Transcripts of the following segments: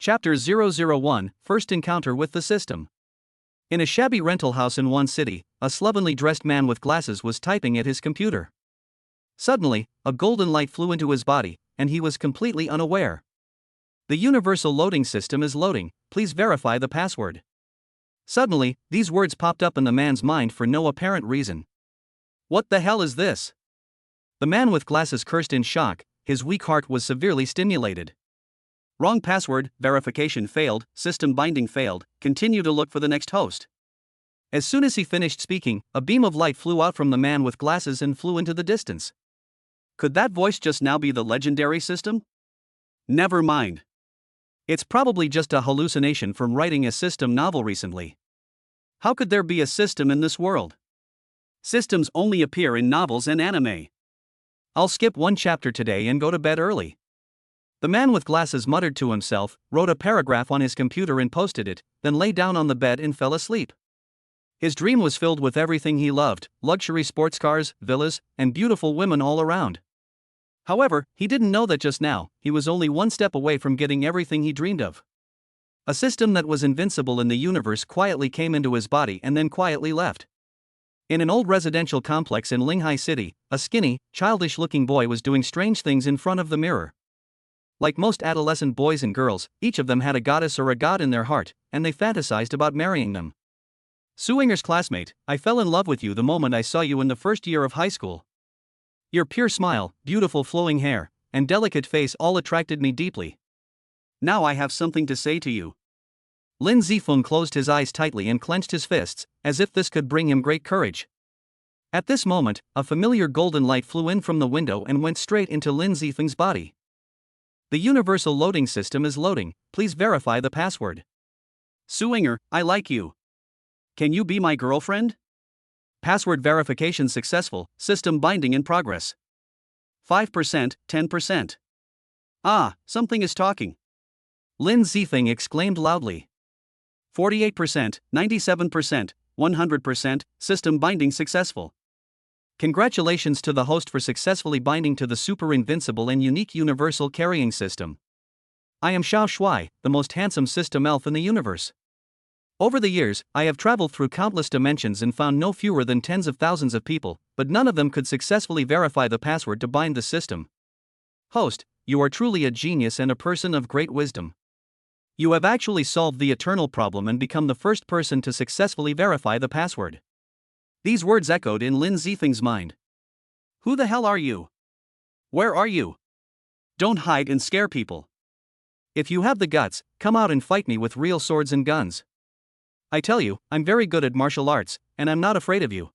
Chapter 001 First Encounter with the System. In a shabby rental house in one city, a slovenly dressed man with glasses was typing at his computer. Suddenly, a golden light flew into his body, and he was completely unaware. The universal loading system is loading, please verify the password. Suddenly, these words popped up in the man's mind for no apparent reason. What the hell is this? The man with glasses cursed in shock, his weak heart was severely stimulated. Wrong password, verification failed, system binding failed, continue to look for the next host. As soon as he finished speaking, a beam of light flew out from the man with glasses and flew into the distance. Could that voice just now be the legendary system? Never mind. It's probably just a hallucination from writing a system novel recently. How could there be a system in this world? Systems only appear in novels and anime. I'll skip one chapter today and go to bed early. The man with glasses muttered to himself, wrote a paragraph on his computer and posted it, then lay down on the bed and fell asleep. His dream was filled with everything he loved, luxury sports cars, villas, and beautiful women all around. However, he didn't know that just now, he was only one step away from getting everything he dreamed of. A system that was invincible in the universe quietly came into his body and then quietly left. In an old residential complex in Linghai City, a skinny, childish-looking boy was doing strange things in front of the mirror. Like most adolescent boys and girls, each of them had a goddess or a god in their heart, and they fantasized about marrying them. Suinger's classmate, I fell in love with you the moment I saw you in the first year of high school. Your pure smile, beautiful flowing hair, and delicate face all attracted me deeply. Now I have something to say to you. Lin Zifeng closed his eyes tightly and clenched his fists, as if this could bring him great courage. At this moment, a familiar golden light flew in from the window and went straight into Lin Zifeng's body. The universal loading system is loading, please verify the password. Suinger, I like you. Can you be my girlfriend? Password verification successful, system binding in progress. 5%, 10%. Ah, something is talking. Lin Zifeng exclaimed loudly. 48%, 97%, 100%, system binding successful. Congratulations to the host for successfully binding to the super invincible and unique universal carrying system. I am Xiao Shuai, the most handsome system elf in the universe. Over the years, I have traveled through countless dimensions and found no fewer than tens of thousands of people, but none of them could successfully verify the password to bind the system. Host, you are truly a genius and a person of great wisdom. You have actually solved the eternal problem and become the first person to successfully verify the password. These words echoed in Lin Zifeng's mind. Who the hell are you? Where are you? Don't hide and scare people. If you have the guts, come out and fight me with real swords and guns. I tell you, I'm very good at martial arts, and I'm not afraid of you.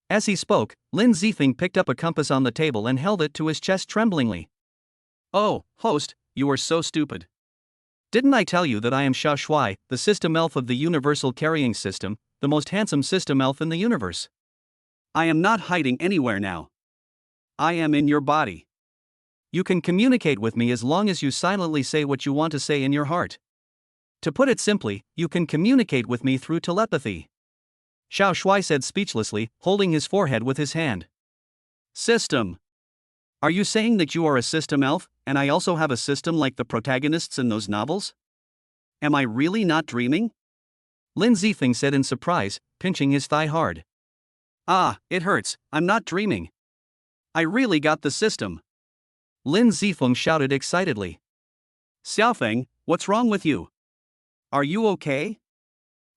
As he spoke, Lin Zifeng picked up a compass on the table and held it to his chest tremblingly. Oh, host, you are so stupid. Didn't I tell you that I am Xiao Shuai, the system elf of the universal carrying system, the most handsome system elf in the universe? I am not hiding anywhere now. I am in your body. You can communicate with me as long as you silently say what you want to say in your heart. To put it simply, you can communicate with me through telepathy. Xiao Shuai said speechlessly, holding his forehead with his hand. System. Are you saying that you are a system elf, and I also have a system like the protagonists in those novels? Am I really not dreaming? Lin Zifeng said in surprise, pinching his thigh hard. Ah, it hurts, I'm not dreaming. I really got the system. Lin Zifeng shouted excitedly. Xiaofeng, what's wrong with you? Are you okay?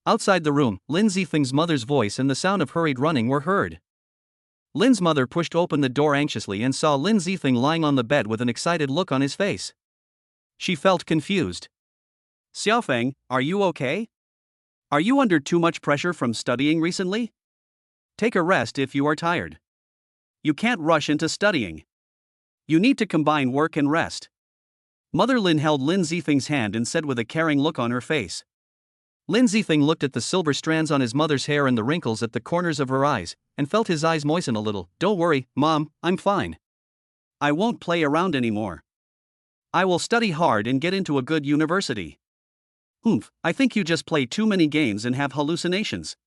Outside the room, Lin Zifeng's mother's voice and the sound of hurried running were heard. Lin's mother pushed open the door anxiously and saw Lin Zifeng lying on the bed with an excited look on his face. She felt confused. Xiaofeng, are you okay? Are you under too much pressure from studying recently? Take a rest if you are tired. You can't rush into studying. You need to combine work and rest. Mother Lin held Lin Zifeng's hand and said with a caring look on her face. Lin Zifeng looked at the silver strands on his mother's hair and the wrinkles at the corners of her eyes, and felt his eyes moisten a little. Don't worry, Mom, I'm fine. I won't play around anymore. I will study hard and get into a good university. I think you just play too many games and have hallucinations.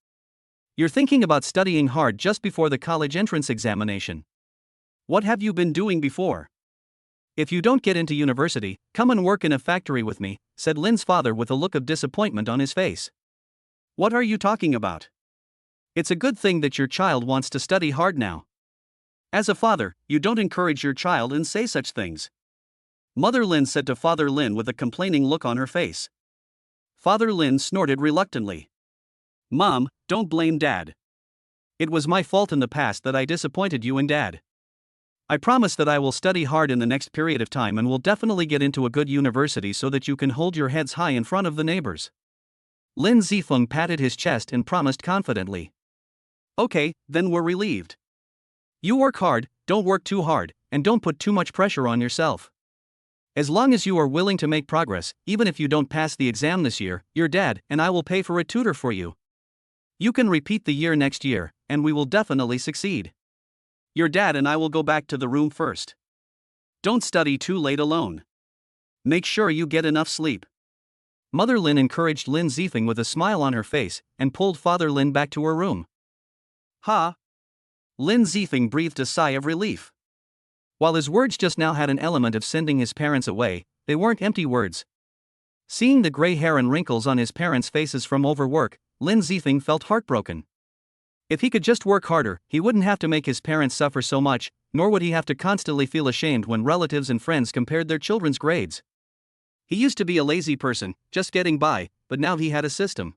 You're thinking about studying hard just before the college entrance examination. What have you been doing before? If you don't get into university, come and work in a factory with me, said Lin's father with a look of disappointment on his face. What are you talking about? It's a good thing that your child wants to study hard now. As a father, you don't encourage your child and say such things. Mother Lin said to Father Lin with a complaining look on her face. Father Lin snorted reluctantly. Mom, don't blame Dad. It was my fault in the past that I disappointed you and Dad. I promise that I will study hard in the next period of time and will definitely get into a good university so that you can hold your heads high in front of the neighbors. Lin Zifeng patted his chest and promised confidently. Okay, then we're relieved. You work hard, don't work too hard, and don't put too much pressure on yourself. As long as you are willing to make progress, even if you don't pass the exam this year, your dad and I will pay for a tutor for you. You can repeat the year next year, and we will definitely succeed. Your dad and I will go back to the room first. Don't study too late alone. Make sure you get enough sleep. Mother Lin encouraged Lin Zifeng with a smile on her face and pulled Father Lin back to her room. Ha! Lin Zifeng breathed a sigh of relief. While his words just now had an element of sending his parents away, they weren't empty words. Seeing the gray hair and wrinkles on his parents' faces from overwork, Lin Zifeng felt heartbroken. If he could just work harder, he wouldn't have to make his parents suffer so much, nor would he have to constantly feel ashamed when relatives and friends compared their children's grades. He used to be a lazy person, just getting by, but now he had a system.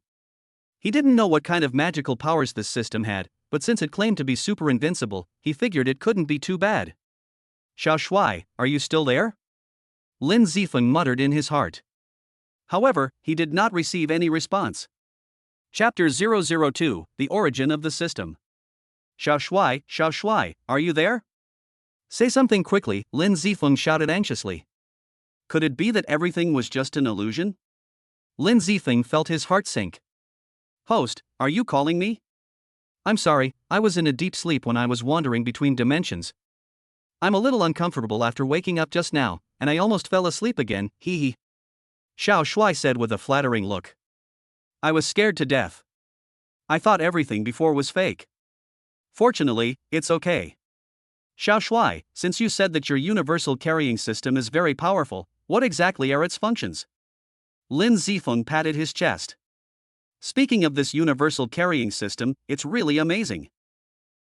He didn't know what kind of magical powers this system had, but since it claimed to be super invincible, he figured it couldn't be too bad. Xiao Shuai, are you still there? Lin Zifeng muttered in his heart. However, he did not receive any response. Chapter 002, The Origin of the System. Xiao Shuai, are you there? Say something quickly, Lin Zifeng shouted anxiously. Could it be that everything was just an illusion? Lin Zifeng felt his heart sink. Host, are you calling me? I'm sorry, I was in a deep sleep when I was wandering between dimensions. I'm a little uncomfortable after waking up just now, and I almost fell asleep again, hee hee. Xiao Shuai said with a flattering look. I was scared to death. I thought everything before was fake. Fortunately, it's okay. Xiao Shuai, since you said that your universal carrying system is very powerful, what exactly are its functions? Lin Zifeng patted his chest. Speaking of this universal carrying system, it's really amazing.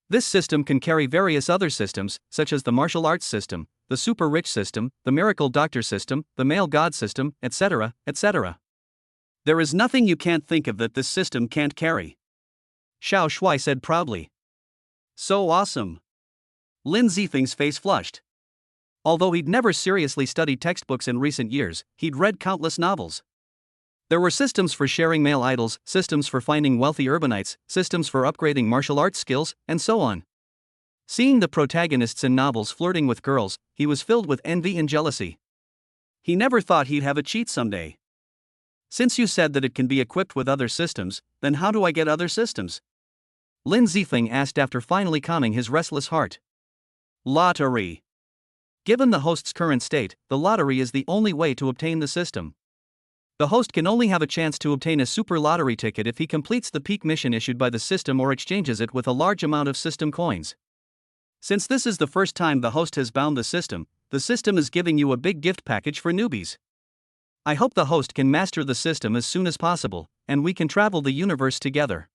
This system can carry various other systems, such as the martial arts system, the super rich system, the miracle doctor system, the male god system, etc., etc. There is nothing you can't think of that this system can't carry. Xiao Shuai said proudly. So awesome. Lin Zifeng's face flushed. Although he'd never seriously studied textbooks in recent years, he'd read countless novels. There were systems for sharing male idols, systems for finding wealthy urbanites, systems for upgrading martial arts skills, and so on. Seeing the protagonists in novels flirting with girls, he was filled with envy and jealousy. He never thought he'd have a cheat someday. Since you said that it can be equipped with other systems, then how do I get other systems? Lin Zifeng asked after finally calming his restless heart. Lottery. Given the host's current state, the lottery is the only way to obtain the system. The host can only have a chance to obtain a super lottery ticket if he completes the peak mission issued by the system or exchanges it with a large amount of system coins. Since this is the first time the host has bound the system is giving you a big gift package for newbies. I hope the host can master the system as soon as possible, and we can travel the universe together.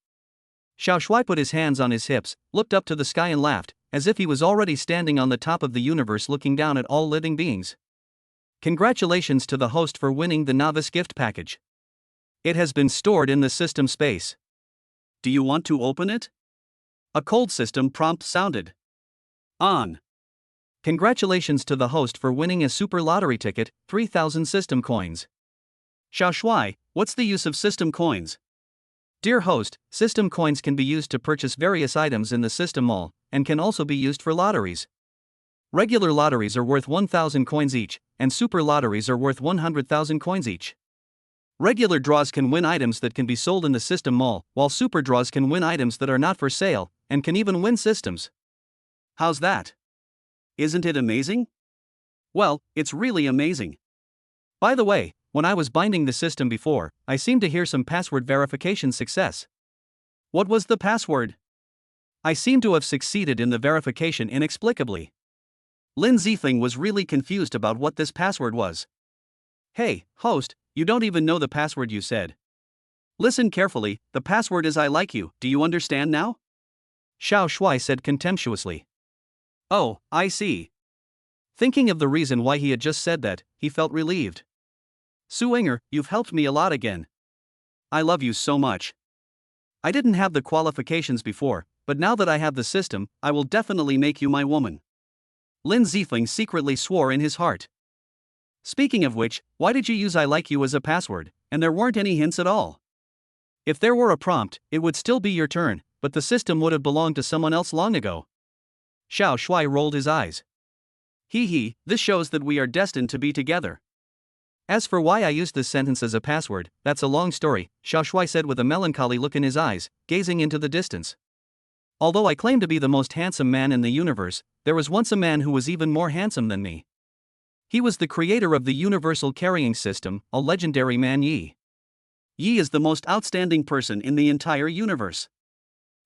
Xiao Shuai put his hands on his hips, looked up to the sky and laughed, as if he was already standing on the top of the universe looking down at all living beings. Congratulations to the host for winning the novice gift package. It has been stored in the system space. Do you want to open it? A cold system prompt sounded. On. Congratulations to the host for winning a super lottery ticket, 3,000 system coins. Xiao Shuai, what's the use of system coins? Dear host, system coins can be used to purchase various items in the system mall, and can also be used for lotteries. Regular lotteries are worth 1,000 coins each, and super lotteries are worth 100,000 coins each. Regular draws can win items that can be sold in the system mall, while super draws can win items that are not for sale, and can even win systems. How's that? Isn't it amazing? Well, it's really amazing. By the way, when I was binding the system before, I seemed to hear some password verification success. What was the password? I seem to have succeeded in the verification inexplicably. Lin Zifeng was really confused about what this password was. Hey, host, you don't even know the password you said. Listen carefully, the password is I like you, do you understand now? Xiao Shuai said contemptuously. Oh, I see. Thinking of the reason why he had just said that, he felt relieved. Su Enger, you've helped me a lot again. I love you so much. I didn't have the qualifications before, but now that I have the system, I will definitely make you my woman. Lin Zifeng secretly swore in his heart. Speaking of which, why did you use I like you as a password, and there weren't any hints at all? If there were a prompt, it would still be your turn, but the system would have belonged to someone else long ago. Xiao Shuai rolled his eyes. Hee, this shows that we are destined to be together. As for why I used this sentence as a password, that's a long story, Xiao Shuai said with a melancholy look in his eyes, gazing into the distance. Although I claim to be the most handsome man in the universe, there was once a man who was even more handsome than me. He was the creator of the Universal Carrying System, a legendary man Yi. Yi is the most outstanding person in the entire universe.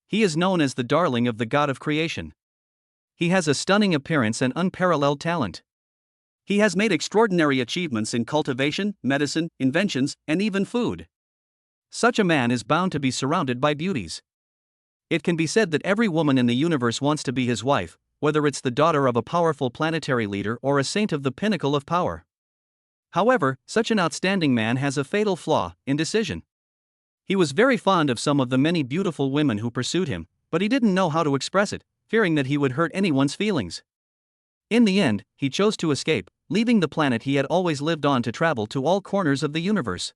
He is known as the darling of the god of creation. He has a stunning appearance and unparalleled talent. He has made extraordinary achievements in cultivation, medicine, inventions, and even food. Such a man is bound to be surrounded by beauties. It can be said that every woman in the universe wants to be his wife, whether it's the daughter of a powerful planetary leader or a saint of the pinnacle of power. However, such an outstanding man has a fatal flaw: indecision. He was very fond of some of the many beautiful women who pursued him, but he didn't know how to express it, fearing that he would hurt anyone's feelings. In the end, he chose to escape, leaving the planet he had always lived on to travel to all corners of the universe.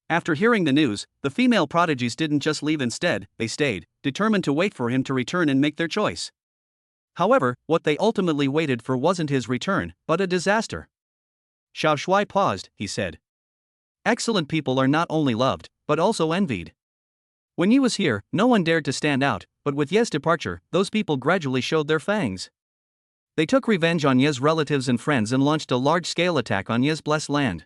After hearing the news, the female prodigies didn't just leave, instead, they stayed, determined to wait for him to return and make their choice. However, what they ultimately waited for wasn't his return, but a disaster. Xiao Shuai paused, he said. Excellent people are not only loved, but also envied. When Yi was here, no one dared to stand out, but with Ye's departure, those people gradually showed their fangs. They took revenge on Ye's relatives and friends and launched a large-scale attack on Ye's blessed land.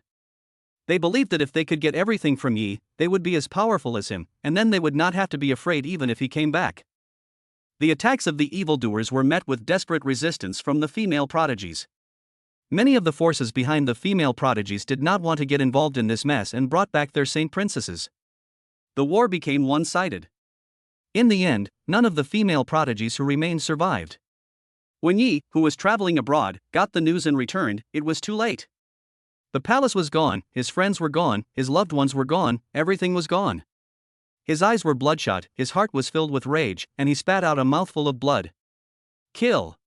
They believed that if they could get everything from Yi, they would be as powerful as him, and then they would not have to be afraid even if he came back. The attacks of the evildoers were met with desperate resistance from the female prodigies. Many of the forces behind the female prodigies did not want to get involved in this mess and brought back their saint princesses. The war became one-sided. In the end, none of the female prodigies who remained survived. When Yi, who was traveling abroad, got the news and returned, it was too late. The palace was gone, his friends were gone, his loved ones were gone, everything was gone. His eyes were bloodshot, his heart was filled with rage, and he spat out a mouthful of blood. Kill.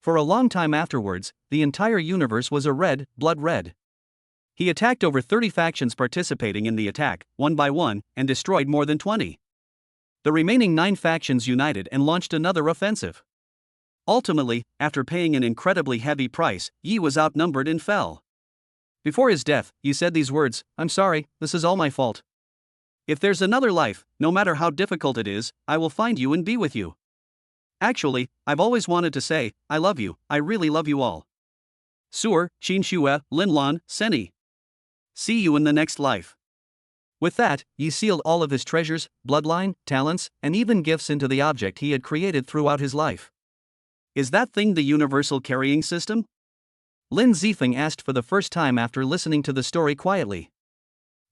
For a long time afterwards, the entire universe was blood red. He attacked over 30 factions participating in the attack, one by one, and destroyed more than 20. The remaining 9 factions united and launched another offensive. Ultimately, after paying an incredibly heavy price, Yi was outnumbered and fell. Before his death, Yi said these words: "I'm sorry, this is all my fault. If there's another life, no matter how difficult it is, I will find you and be with you. Actually, I've always wanted to say, I love you, I really love you all. Suer, Qin Xue, Linlan, Seni. See you in the next life." With that, Yi sealed all of his treasures, bloodline, talents, and even gifts into the object he had created throughout his life. Is that thing the Universal Carrying System? Lin Zifeng asked for the first time after listening to the story quietly.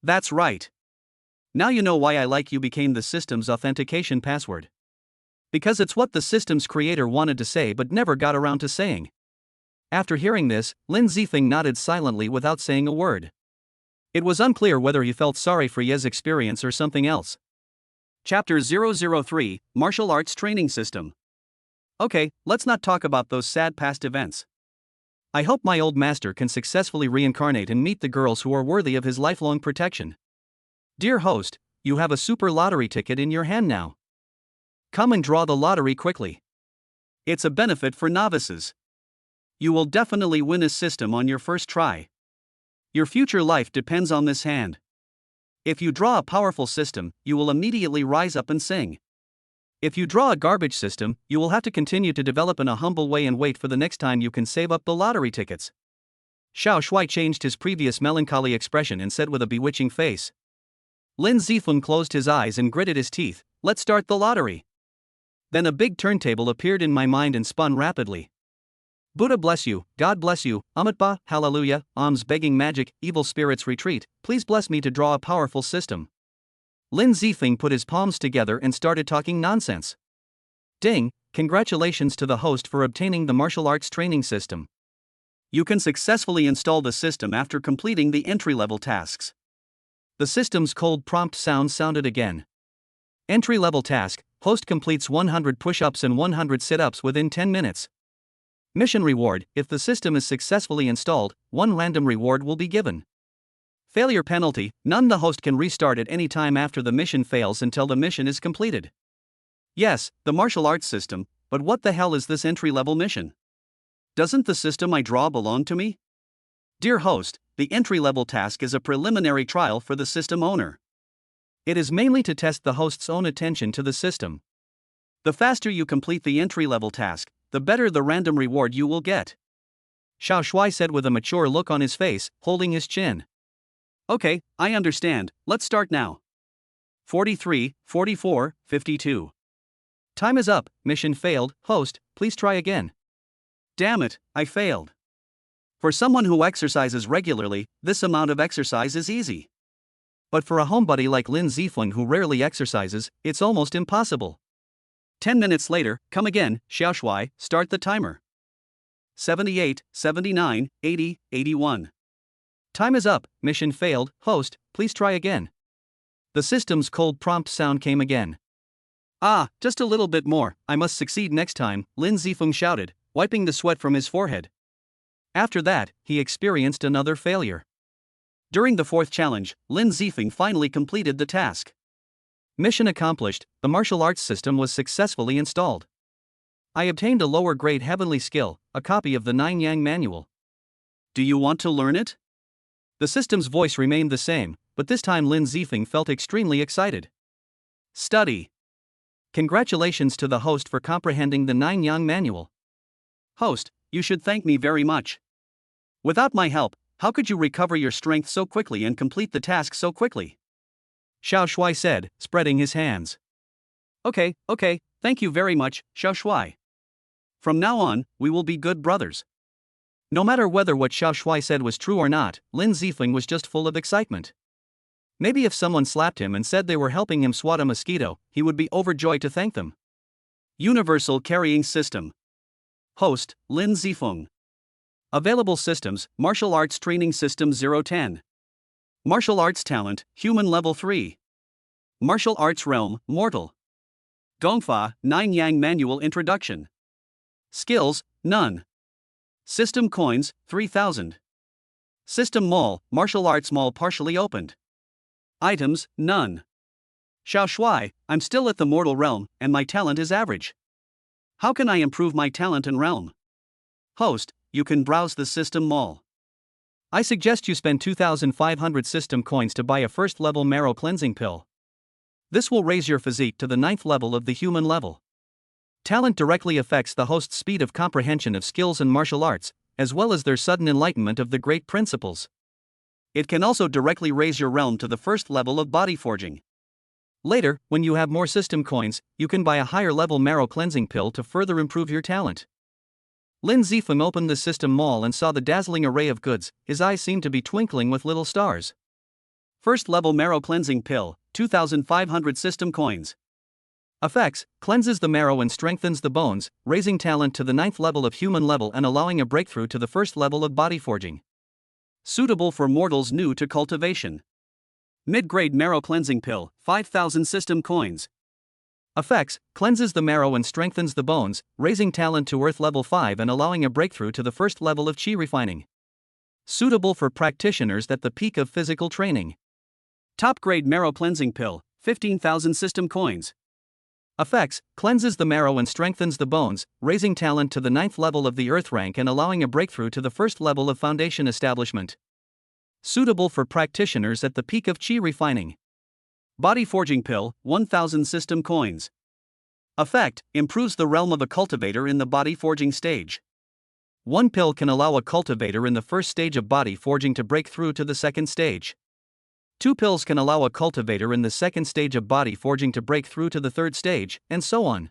That's right. Now you know why I like you became the system's authentication password. Because it's what the system's creator wanted to say but never got around to saying. After hearing this, Lin Zifeng nodded silently without saying a word. It was unclear whether he felt sorry for Ye's experience or something else. Chapter 003, Martial Arts Training System. Okay, let's not talk about those sad past events. I hope my old master can successfully reincarnate and meet the girls who are worthy of his lifelong protection. Dear host, you have a super lottery ticket in your hand now. Come and draw the lottery quickly. It's a benefit for novices. You will definitely win a system on your first try. Your future life depends on this hand. If you draw a powerful system, you will immediately rise up and sing. If you draw a garbage system, you will have to continue to develop in a humble way and wait for the next time you can save up the lottery tickets. Xiao Shuai changed his previous melancholy expression and said with a bewitching face. Lin Zifeng closed his eyes and gritted his teeth. Let's start the lottery. Then a big turntable appeared in my mind and spun rapidly. Buddha bless you, God bless you, Amitba, hallelujah, alms begging magic, evil spirits retreat, please bless me to draw a powerful system. Lin Zifeng put his palms together and started talking nonsense. Ding, congratulations to the host for obtaining the martial arts training system. You can successfully install the system after completing the entry-level tasks. The system's cold prompt sound sounded again. Entry-level task, host completes 100 push-ups and 100 sit-ups within 10 minutes. Mission reward, if the system is successfully installed, one random reward will be given. Failure penalty, none. The host can restart at any time after the mission fails until the mission is completed. Yes, the martial arts system, but what the hell is this entry-level mission? Doesn't the system I draw belong to me? Dear host, the entry-level task is a preliminary trial for the system owner. It is mainly to test the host's own attention to the system. The faster you complete the entry-level task, the better the random reward you will get. Xiao Shuai said with a mature look on his face, holding his chin. Okay, I understand, let's start now. 43, 44, 52. Time is up, mission failed, host, please try again. Damn it, I failed. For someone who exercises regularly, this amount of exercise is easy. But for a homebody like Lin Zifeng who rarely exercises, it's almost impossible. 10 minutes later, come again, Xiaoshuai, start the timer. 78, 79, 80, 81. Time is up, mission failed, host, please try again. The system's cold prompt sound came again. Ah, just a little bit more, I must succeed next time, Lin Zifeng shouted, wiping the sweat from his forehead. After that, he experienced another failure. During the fourth challenge, Lin Zifeng finally completed the task. Mission accomplished, the martial arts system was successfully installed. I obtained a lower grade heavenly skill, a copy of the Nine Yang manual. Do you want to learn it? The system's voice remained the same, but this time Lin Zifeng felt extremely excited. Study. Congratulations to the host for comprehending the Nine Yang manual. Host, you should thank me very much. Without my help, how could you recover your strength so quickly and complete the task so quickly? Xiao Shuai said, spreading his hands. Okay, thank you very much, Xiao Shuai. From now on, we will be good brothers. No matter whether what Xiao Shuai said was true or not, Lin Zifeng was just full of excitement. Maybe if someone slapped him and said they were helping him swat a mosquito, he would be overjoyed to thank them. Universal Carrying System. Host, Lin Zifeng. Available systems, Martial Arts Training System 010. Martial Arts Talent, Human Level 3. Martial Arts Realm, Mortal. Gongfa, Nine Yang Manual Introduction. Skills, none. System Coins, 3,000. System Mall, Martial Arts Mall partially opened. Items, none. Xiao Shuai, I'm still at the mortal realm, and my talent is average. How can I improve my talent and realm? Host, you can browse the system mall. I suggest you spend 2,500 system coins to buy a first-level marrow cleansing pill. This will raise your physique to the 9th level of the human level. Talent directly affects the host's speed of comprehension of skills and martial arts, as well as their sudden enlightenment of the great principles. It can also directly raise your realm to the first level of body forging. Later, when you have more system coins, you can buy a higher-level marrow cleansing pill to further improve your talent. Lin Zifeng opened the system mall and saw the dazzling array of goods. His eyes seemed to be twinkling with little stars. First-level marrow cleansing pill, 2,500 system coins. Effects, cleanses the marrow and strengthens the bones, raising talent to the 9th level of human level and allowing a breakthrough to the first level of body forging. Suitable for mortals new to cultivation. Mid-grade marrow cleansing pill, 5,000 system coins. Effects, cleanses the marrow and strengthens the bones, raising talent to Earth level 5 and allowing a breakthrough to the first level of Qi refining. Suitable for practitioners at the peak of physical training. Top-grade marrow cleansing pill, 15,000 system coins. Effects, cleanses the marrow and strengthens the bones, raising talent to the 9th level of the Earth rank and allowing a breakthrough to the first level of foundation establishment. Suitable for practitioners at the peak of Qi refining. Body forging pill, 1,000 system coins. Effect, improves the realm of a cultivator in the body forging stage. One pill can allow a cultivator in the first stage of body forging to break through to the second stage. 2 pills can allow a cultivator in the second stage of body forging to break through to the third stage, and so on.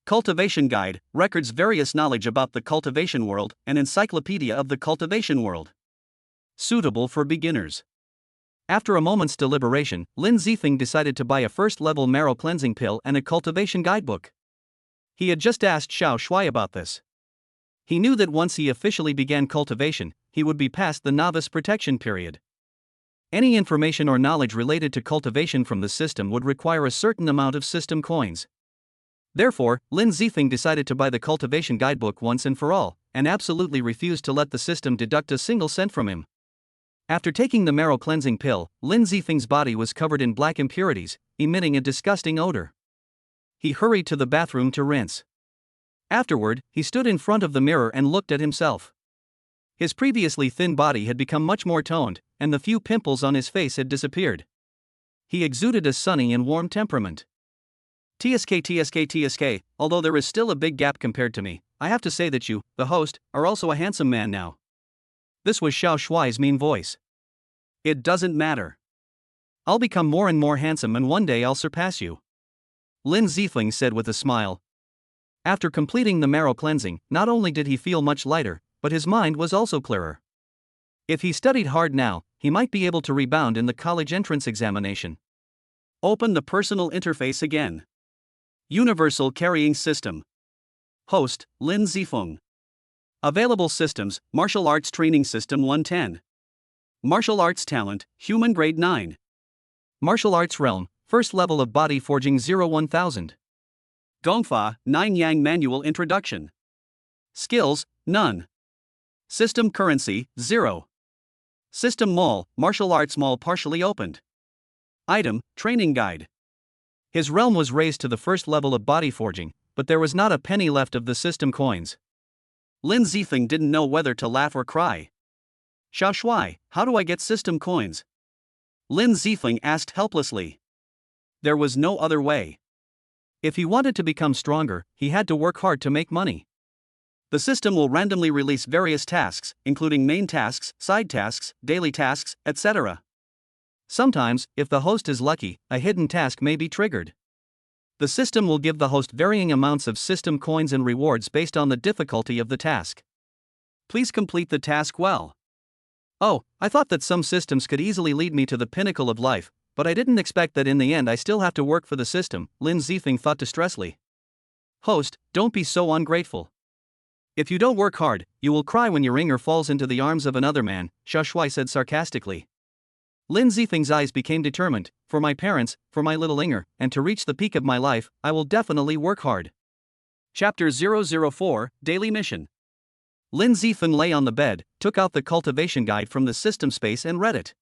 Cultivation Guide records various knowledge about the cultivation world, an encyclopedia of the cultivation world. Suitable for beginners. After a moment's deliberation, Lin Zifeng decided to buy a first-level marrow cleansing pill and a cultivation guidebook. He had just asked Xiao Shuai about this. He knew that once he officially began cultivation, he would be past the novice protection period. Any information or knowledge related to cultivation from the system would require a certain amount of system coins. Therefore, Lin Zifeng decided to buy the cultivation guidebook once and for all, and absolutely refused to let the system deduct a single cent from him. After taking the marrow cleansing pill, Lin Zifeng's body was covered in black impurities, emitting a disgusting odor. He hurried to the bathroom to rinse. Afterward, he stood in front of the mirror and looked at himself. His previously thin body had become much more toned, and the few pimples on his face had disappeared. He exuded a sunny and warm temperament. TSK, although there is still a big gap compared to me, I have to say that you, the host, are also a handsome man now. This was Xiao Shuai's mean voice. It doesn't matter. I'll become more and more handsome and one day I'll surpass you. Lin Zifeng said with a smile. After completing the marrow cleansing, not only did he feel much lighter, but his mind was also clearer. If he studied hard now, he might be able to rebound in the college entrance examination. Open the personal interface again. Universal Carrying System. Host, Lin Zifeng. Available systems, Martial Arts Training System 110. Martial Arts Talent, Human Grade 9. Martial Arts Realm, First Level of Body Forging 0-1000. Gongfa, 9 Yang Manual Introduction. Skills, none. System Currency, 0. System Mall, Martial Arts Mall partially opened. Item, Training Guide. His realm was raised to the first level of body forging, but there was not a penny left of the system coins. Lin Zifeng didn't know whether to laugh or cry. Xiao Shuai, how do I get system coins? Lin Zifeng asked helplessly. There was no other way. If he wanted to become stronger, he had to work hard to make money. The system will randomly release various tasks, including main tasks, side tasks, daily tasks, etc. Sometimes, if the host is lucky, a hidden task may be triggered. The system will give the host varying amounts of system coins and rewards based on the difficulty of the task. Please complete the task well. Oh, I thought that some systems could easily lead me to the pinnacle of life, but I didn't expect that in the end I still have to work for the system, Lin Zifeng thought distressfully. Host, don't be so ungrateful. If you don't work hard, you will cry when your ringer falls into the arms of another man, Xiao Shuai said sarcastically. Lin Zifeng's eyes became determined. For my parents, for my little Inger, and to reach the peak of my life, I will definitely work hard. Chapter 004, Daily Mission. Lin Zifeng lay on the bed, took out the cultivation guide from the system space and read it.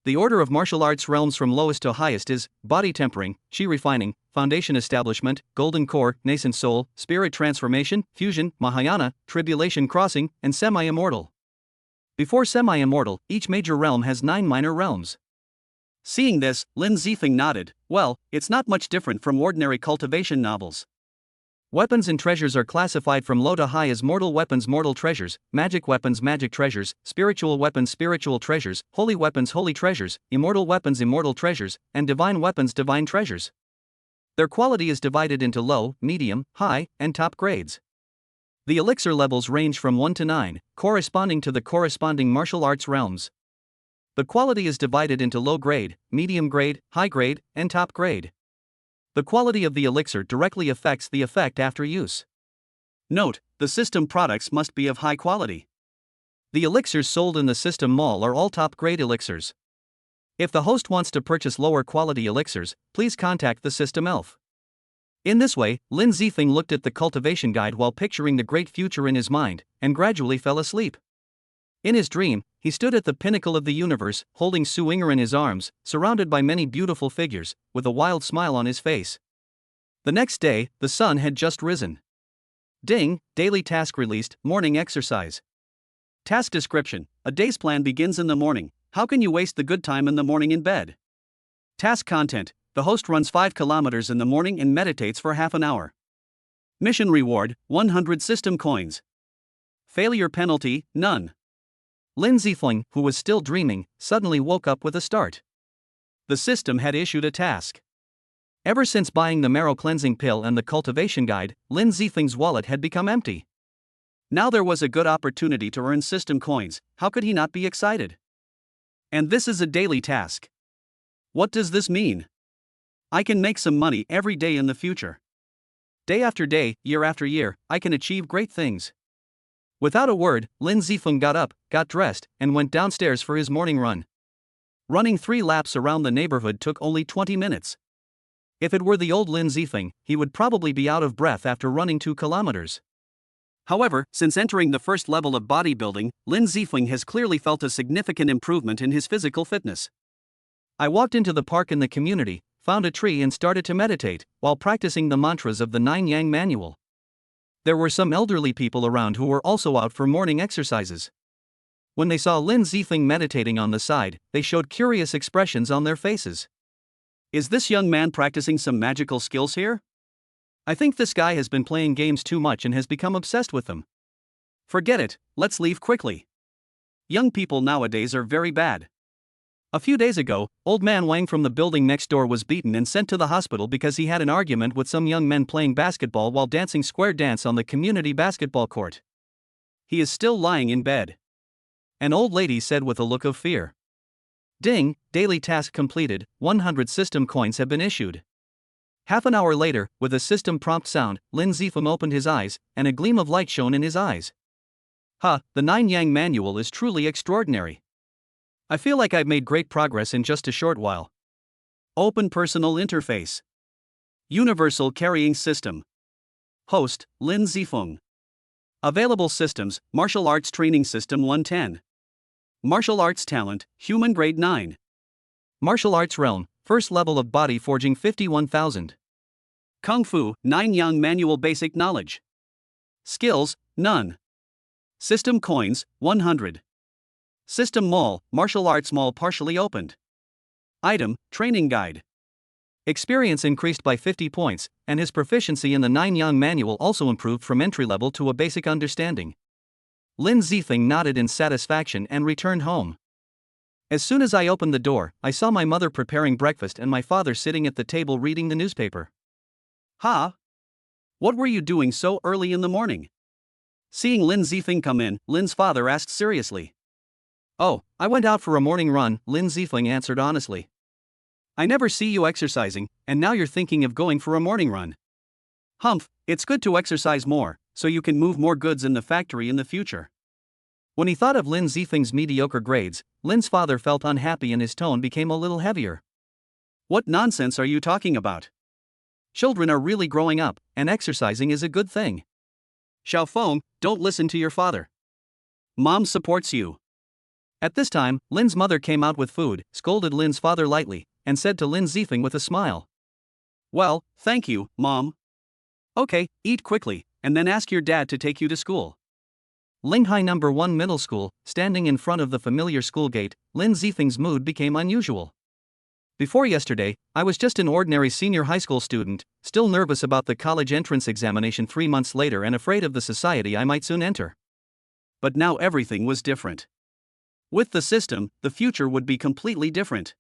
The order of martial arts realms from lowest to highest is body tempering, chi refining, foundation establishment, golden core, nascent soul, spirit transformation, fusion, Mahayana, tribulation crossing, and semi-immortal. Before semi-immortal, each major realm has 9 minor realms. Seeing this, Lin Zifeng nodded. Well, it's not much different from ordinary cultivation novels. Weapons and treasures are classified from low to high as mortal weapons, mortal treasures, magic weapons, magic treasures, spiritual weapons, spiritual treasures, holy weapons, holy treasures, immortal weapons, immortal treasures, and divine weapons, divine treasures. Their quality is divided into low, medium, high, and top grades. The elixir levels range from 1 to 9, corresponding to the corresponding martial arts realms. The quality is divided into low grade, medium grade, high grade, and top grade. The quality of the elixir directly affects the effect after use. Note, the system products must be of high quality. The elixirs sold in the system mall are all top grade elixirs. If the host wants to purchase lower quality elixirs, please contact the system elf. In this way, Lin Zifeng looked at the cultivation guide while picturing the great future in his mind, and gradually fell asleep. In his dream, he stood at the pinnacle of the universe, holding Su Inger in his arms, surrounded by many beautiful figures, with a wild smile on his face. The next day, the sun had just risen. Ding, daily task released, morning exercise. Task description, a day's plan begins in the morning. How can you waste the good time in the morning in bed? Task content, the host runs 5 kilometers in the morning and meditates for half an hour. Mission reward, 100 system coins. Failure penalty, none. Lin Zifeng, who was still dreaming, suddenly woke up with a start. The system had issued a task. Ever since buying the marrow cleansing pill and the cultivation guide, Lin Zifeng's wallet had become empty. Now there was a good opportunity to earn system coins. How could he not be excited? And this is a daily task. What does this mean? I can make some money every day in the future. Day after day, year after year, I can achieve great things. Without a word, Lin Zifeng got up, got dressed, and went downstairs for his morning run. Running 3 laps around the neighborhood took only 20 minutes. If it were the old Lin Zifeng, he would probably be out of breath after running 2 kilometers. However, since entering the first level of bodybuilding, Lin Zifeng has clearly felt a significant improvement in his physical fitness. I walked into the park in the community, found a tree and started to meditate, while practicing the mantras of the 9 Yang manual. There were some elderly people around who were also out for morning exercises. When they saw Lin Zifeng meditating on the side, they showed curious expressions on their faces. Is this young man practicing some magical skills here? I think this guy has been playing games too much and has become obsessed with them. Forget it, let's leave quickly. Young people nowadays are very bad. A few days ago, old man Wang from the building next door was beaten and sent to the hospital because he had an argument with some young men playing basketball while dancing square dance on the community basketball court. He is still lying in bed. An old lady said with a look of fear. Ding, daily task completed, 100 system coins have been issued. Half an hour later, with a system prompt sound, Lin Zifeng opened his eyes, and a gleam of light shone in his eyes. The 9 Yang manual is truly extraordinary. I feel like I've made great progress in just a short while. Open Personal Interface. Universal Carrying System. Host, Lin Zifeng. Available systems, Martial Arts Training System 110. Martial Arts Talent, Human Grade 9. Martial Arts Realm, First Level of Body Forging 51,000. Kung Fu, 9 Yang Manual Basic Knowledge. Skills, none. System Coins, 100. System Mall, Martial Arts Mall partially opened. Item, Training Guide. Experience increased by 50 points, and his proficiency in the 9 Yang manual also improved from entry level to a basic understanding. Lin Zifeng nodded in satisfaction and returned home. As soon as I opened the door, I saw my mother preparing breakfast and my father sitting at the table reading the newspaper. What were you doing so early in the morning? Seeing Lin Zifeng come in, Lin's father asked seriously. Oh, I went out for a morning run, Lin Zifeng answered honestly. I never see you exercising, and now you're thinking of going for a morning run. Humph, it's good to exercise more, so you can move more goods in the factory in the future. When he thought of Lin Zifeng's mediocre grades, Lin's father felt unhappy and his tone became a little heavier. What nonsense are you talking about? Children are really growing up, and exercising is a good thing. Xiaofeng, don't listen to your father. Mom supports you. At this time, Lin's mother came out with food, scolded Lin's father lightly, and said to Lin Zifeng with a smile. Well, thank you, Mom. Okay, eat quickly, and then ask your dad to take you to school. Linghai No. 1 Middle School, standing in front of the familiar school gate, Lin Zifeng's mood became unusual. Before yesterday, I was just an ordinary senior high school student, still nervous about the college entrance examination 3 months later and afraid of the society I might soon enter. But now everything was different. With the system, the future would be completely different.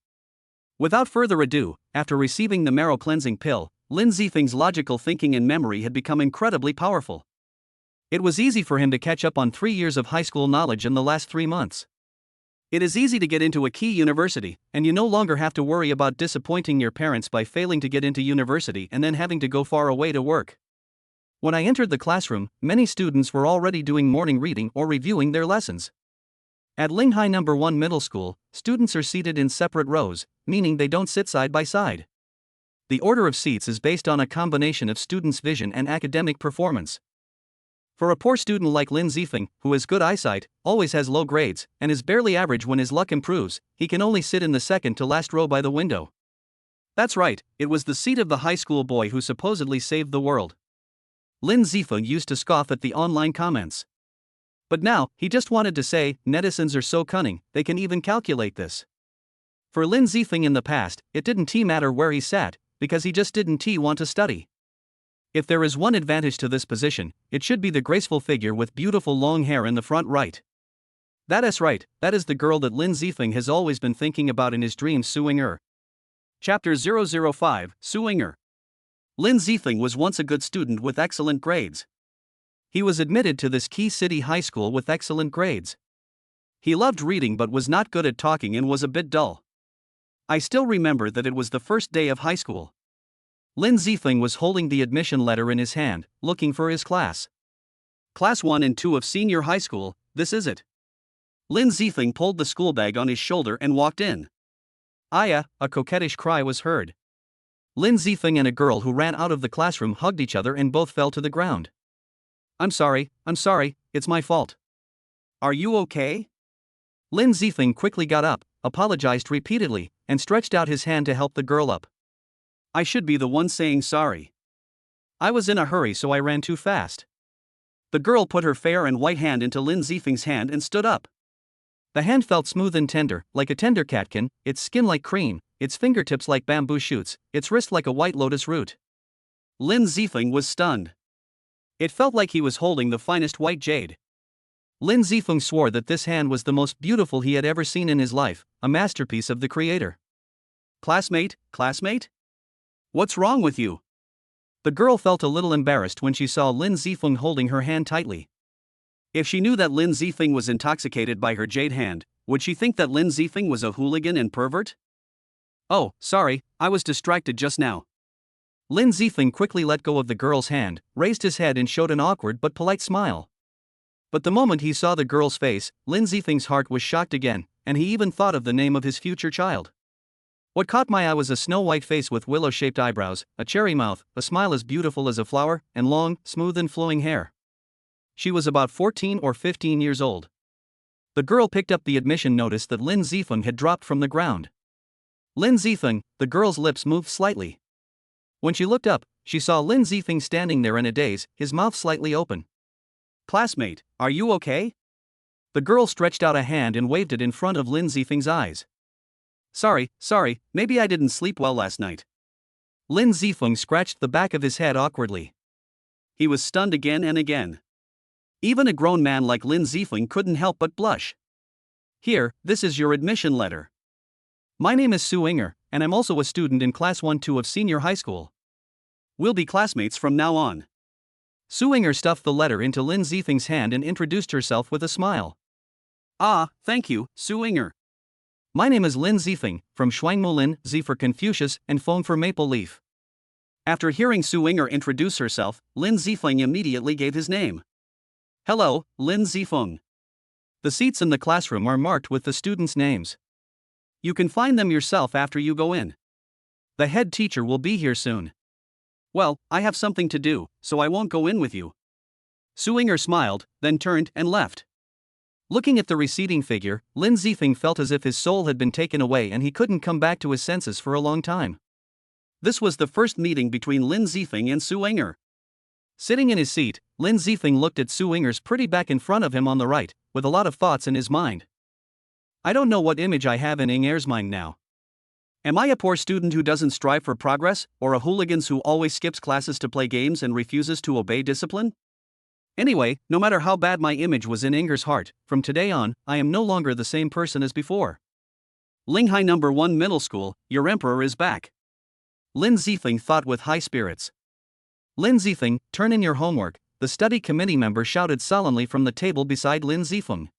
Without further ado, after receiving the marrow cleansing pill, Lin Zifeng's logical thinking and memory had become incredibly powerful. It was easy for him to catch up on 3 years of high school knowledge in the last 3 months. It is easy to get into a key university, and you no longer have to worry about disappointing your parents by failing to get into university and then having to go far away to work. When I entered the classroom, many students were already doing morning reading or reviewing their lessons. At Linghai No. 1 Middle School, students are seated in separate rows, meaning they don't sit side by side. The order of seats is based on a combination of students' vision and academic performance. For a poor student like Lin Zifeng, who has good eyesight, always has low grades, and is barely average when his luck improves, he can only sit in the second to last row by the window. That's right, it was the seat of the high school boy who supposedly saved the world. Lin Zifeng used to scoff at the online comments. But now, he just wanted to say, netizens are so cunning, they can even calculate this. For Lin Zifeng in the past, it didn't matter where he sat, because he just didn't want to study. If there is one advantage to this position, it should be the graceful figure with beautiful long hair in the front right. That is right, that is the girl that Lin Zifeng has always been thinking about in his dreams, suing her. Chapter 005, Suinger. Lin Zifeng was once a good student with excellent grades. He was admitted to this key city high school with excellent grades. He loved reading but was not good at talking and was a bit dull. I still remember that it was the first day of high school. Lin Zifeng was holding the admission letter in his hand, looking for his class. Class 1 and 2 of senior high school, this is it. Lin Zifeng pulled the school bag on his shoulder and walked in. Aya, a coquettish cry was heard. Lin Zifeng and a girl who ran out of the classroom hugged each other and both fell to the ground. I'm sorry, it's my fault. Are you okay? Lin Zifeng quickly got up, apologized repeatedly, and stretched out his hand to help the girl up. I should be the one saying sorry. I was in a hurry so I ran too fast. The girl put her fair and white hand into Lin Zifeng's hand and stood up. The hand felt smooth and tender, like a tender catkin, its skin like cream, its fingertips like bamboo shoots, its wrist like a white lotus root. Lin Zifeng was stunned. It felt like he was holding the finest white jade. Lin Zifeng swore that this hand was the most beautiful he had ever seen in his life, a masterpiece of the creator. Classmate? What's wrong with you? The girl felt a little embarrassed when she saw Lin Zifeng holding her hand tightly. If she knew that Lin Zifeng was intoxicated by her jade hand, would she think that Lin Zifeng was a hooligan and pervert? Oh, sorry, I was distracted just now. Lin Zifeng quickly let go of the girl's hand, raised his head and showed an awkward but polite smile. But the moment he saw the girl's face, Lin Zifeng's heart was shocked again, and he even thought of the name of his future child. What caught my eye was a snow-white face with willow-shaped eyebrows, a cherry mouth, a smile as beautiful as a flower, and long, smooth and flowing hair. She was about 14 or 15 years old. The girl picked up the admission notice that Lin Zifeng had dropped from the ground. Lin Zifeng, the girl's lips moved slightly. When she looked up, she saw Lin Zifeng standing there in a daze, his mouth slightly open. Classmate, are you okay? The girl stretched out a hand and waved it in front of Lin Zifeng's eyes. Sorry, maybe I didn't sleep well last night. Lin Zifeng scratched the back of his head awkwardly. He was stunned again and again. Even a grown man like Lin Zifeng couldn't help but blush. Here, this is your admission letter. My name is Suinger, and I'm also a student in Class 1-2 of senior high school. We'll be classmates from now on. Suinger stuffed the letter into Lin Zifeng's hand and introduced herself with a smile. Ah, thank you, Suinger. My name is Lin Zifeng, from Shuangmu Lin, Z for Confucius, and Feng for Maple Leaf. After hearing Suinger introduce herself, Lin Zifeng immediately gave his name. Hello, Lin Zifeng. The seats in the classroom are marked with the students' names. You can find them yourself after you go in. The head teacher will be here soon. Well, I have something to do, so I won't go in with you. Suinger smiled, then turned and left. Looking at the receding figure, Lin Zifeng felt as if his soul had been taken away and he couldn't come back to his senses for a long time. This was the first meeting between Lin Zifeng and Suinger. Sitting in his seat, Lin Zifeng looked at Suinger's pretty back in front of him on the right, with a lot of thoughts in his mind. I don't know what image I have in Inger's mind now. Am I a poor student who doesn't strive for progress, or a hooligan who always skips classes to play games and refuses to obey discipline? Anyway, no matter how bad my image was in Inger's heart, from today on, I am no longer the same person as before. Linghai No. 1 Middle School, your emperor is back. Lin Zifeng thought with high spirits. Lin Zifeng, turn in your homework, the study committee member shouted solemnly from the table beside Lin Zifeng.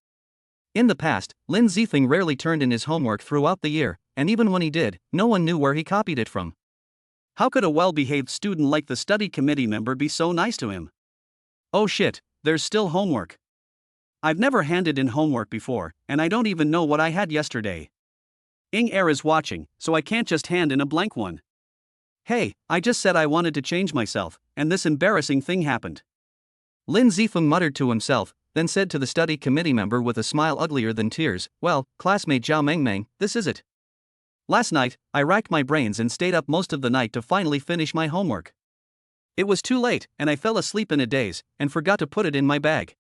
In the past, Lin Zifeng rarely turned in his homework throughout the year, and even when he did, no one knew where he copied it from. How could a well-behaved student like the study committee member be so nice to him? Oh shit, there's still homework. I've never handed in homework before, and I don't even know what I had yesterday. Inger is watching, so I can't just hand in a blank one. Hey, I just said I wanted to change myself, and this embarrassing thing happened. Lin Zifeng muttered to himself, then said to the study committee member with a smile uglier than tears, well, classmate Zhao Mengmeng, this is it. Last night, I racked my brains and stayed up most of the night to finally finish my homework. It was too late, and I fell asleep in a daze, and forgot to put it in my bag.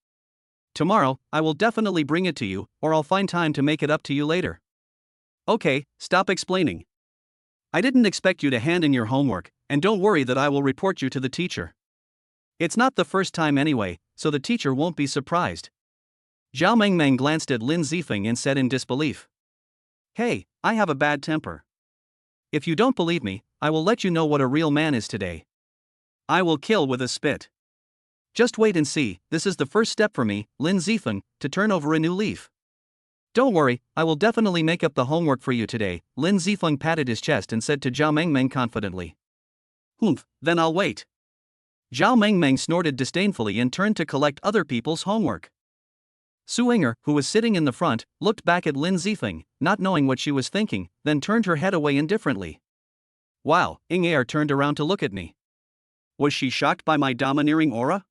Tomorrow, I will definitely bring it to you, or I'll find time to make it up to you later. Okay, stop explaining. I didn't expect you to hand in your homework, and don't worry that I will report you to the teacher. It's not the first time anyway, so the teacher won't be surprised. Zhao Mengmeng glanced at Lin Zifeng and said in disbelief. Hey, I have a bad temper. If you don't believe me, I will let you know what a real man is today. I will kill with a spit. Just wait and see, this is the first step for me, Lin Zifeng, to turn over a new leaf. Don't worry, I will definitely make up the homework for you today, Lin Zifeng patted his chest and said to Zhao Mengmeng confidently. Humph, then I'll wait. Zhao Mengmeng snorted disdainfully and turned to collect other people's homework. Su Inger, who was sitting in the front, looked back at Lin Zifeng, not knowing what she was thinking, then turned her head away indifferently. Wow, Inger turned around to look at me. Was she shocked by my domineering aura?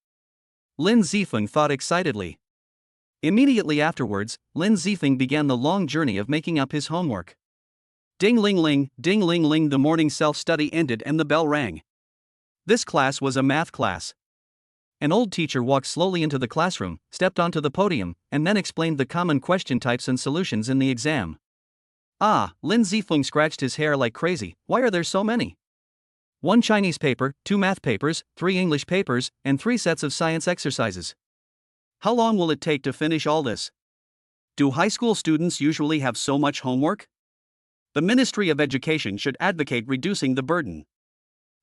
Lin Zifeng thought excitedly. Immediately afterwards, Lin Zifeng began the long journey of making up his homework. Ding ling ling, the morning self-study ended and the bell rang. This class was a math class. An old teacher walked slowly into the classroom, stepped onto the podium, and then explained the common question types and solutions in the exam. Lin Zifeng scratched his hair like crazy. Why are there so many? 1 Chinese paper, 2 math papers, 3 English papers, and 3 sets of science exercises. How long will it take to finish all this? Do high school students usually have so much homework? The Ministry of Education should advocate reducing the burden.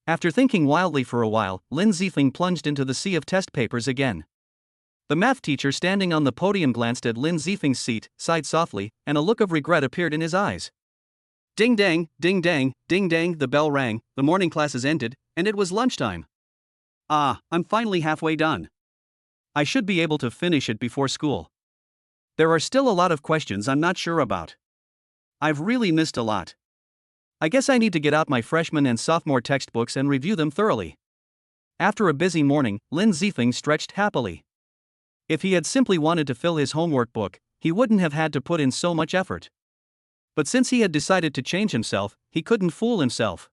After thinking wildly for a while, Lin Zifeng plunged into the sea of test papers again. The math teacher standing on the podium glanced at Lin Zifeng's seat, sighed softly, and a look of regret appeared in his eyes. Ding dang, the bell rang, the morning classes ended, and it was lunchtime. I'm finally halfway done. I should be able to finish it before school. There are still a lot of questions I'm not sure about. I've really missed a lot. I guess I need to get out my freshman and sophomore textbooks and review them thoroughly. After a busy morning, Lin Zifeng stretched happily. If he had simply wanted to fill his homework book, he wouldn't have had to put in so much effort. But since he had decided to change himself, he couldn't fool himself.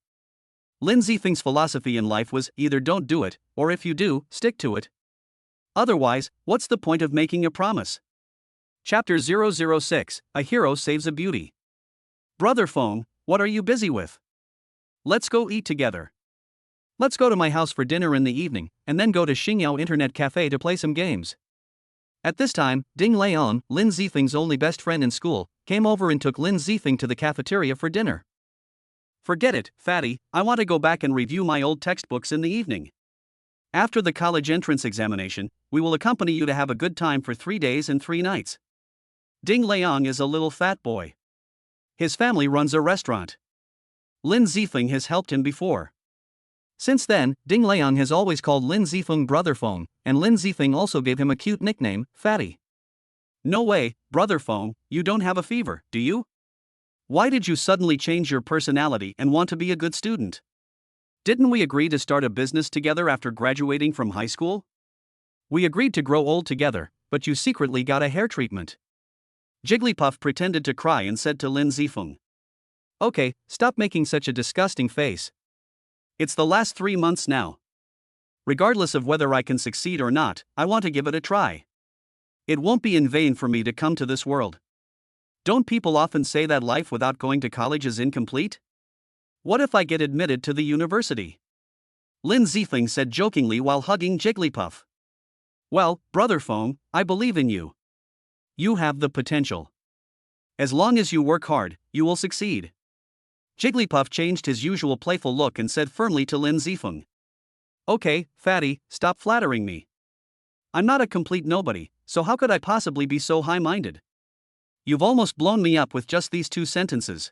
Lin Zifeng's philosophy in life was either don't do it, or if you do, stick to it. Otherwise, what's the point of making a promise? Chapter 006, A Hero Saves a Beauty. Brother Feng, what are you busy with? Let's go eat together. Let's go to my house for dinner in the evening, and then go to Xingyao Internet Cafe to play some games. At this time, Ding Leon, Lin Zifeng's only best friend in school, came over and took Lin Zifeng to the cafeteria for dinner. Forget it, fatty, I want to go back and review my old textbooks in the evening. After the college entrance examination, we will accompany you to have a good time for 3 days and 3 nights. Ding Leon is a little fat boy. His family runs a restaurant. Lin Zifeng has helped him before. Since then, Ding Leon has always called Lin Zifeng Brother Feng, and Lin Zifeng also gave him a cute nickname, Fatty. No way, Brother Feng, you don't have a fever, do you? Why did you suddenly change your personality and want to be a good student? Didn't we agree to start a business together after graduating from high school? We agreed to grow old together, but you secretly got a hair treatment. Jigglypuff pretended to cry and said to Lin Zifeng. Okay, stop making such a disgusting face. It's the last 3 months now. Regardless of whether I can succeed or not, I want to give it a try. It won't be in vain for me to come to this world. Don't people often say that life without going to college is incomplete? What if I get admitted to the university? Lin Zifeng said jokingly while hugging Jigglypuff. Well, Brother Feng, I believe in you. You have the potential. As long as you work hard, you will succeed. Jigglypuff changed his usual playful look and said firmly to Lin Zifeng. Okay, fatty, stop flattering me. I'm not a complete nobody, so how could I possibly be so high-minded? You've almost blown me up with just these 2 sentences.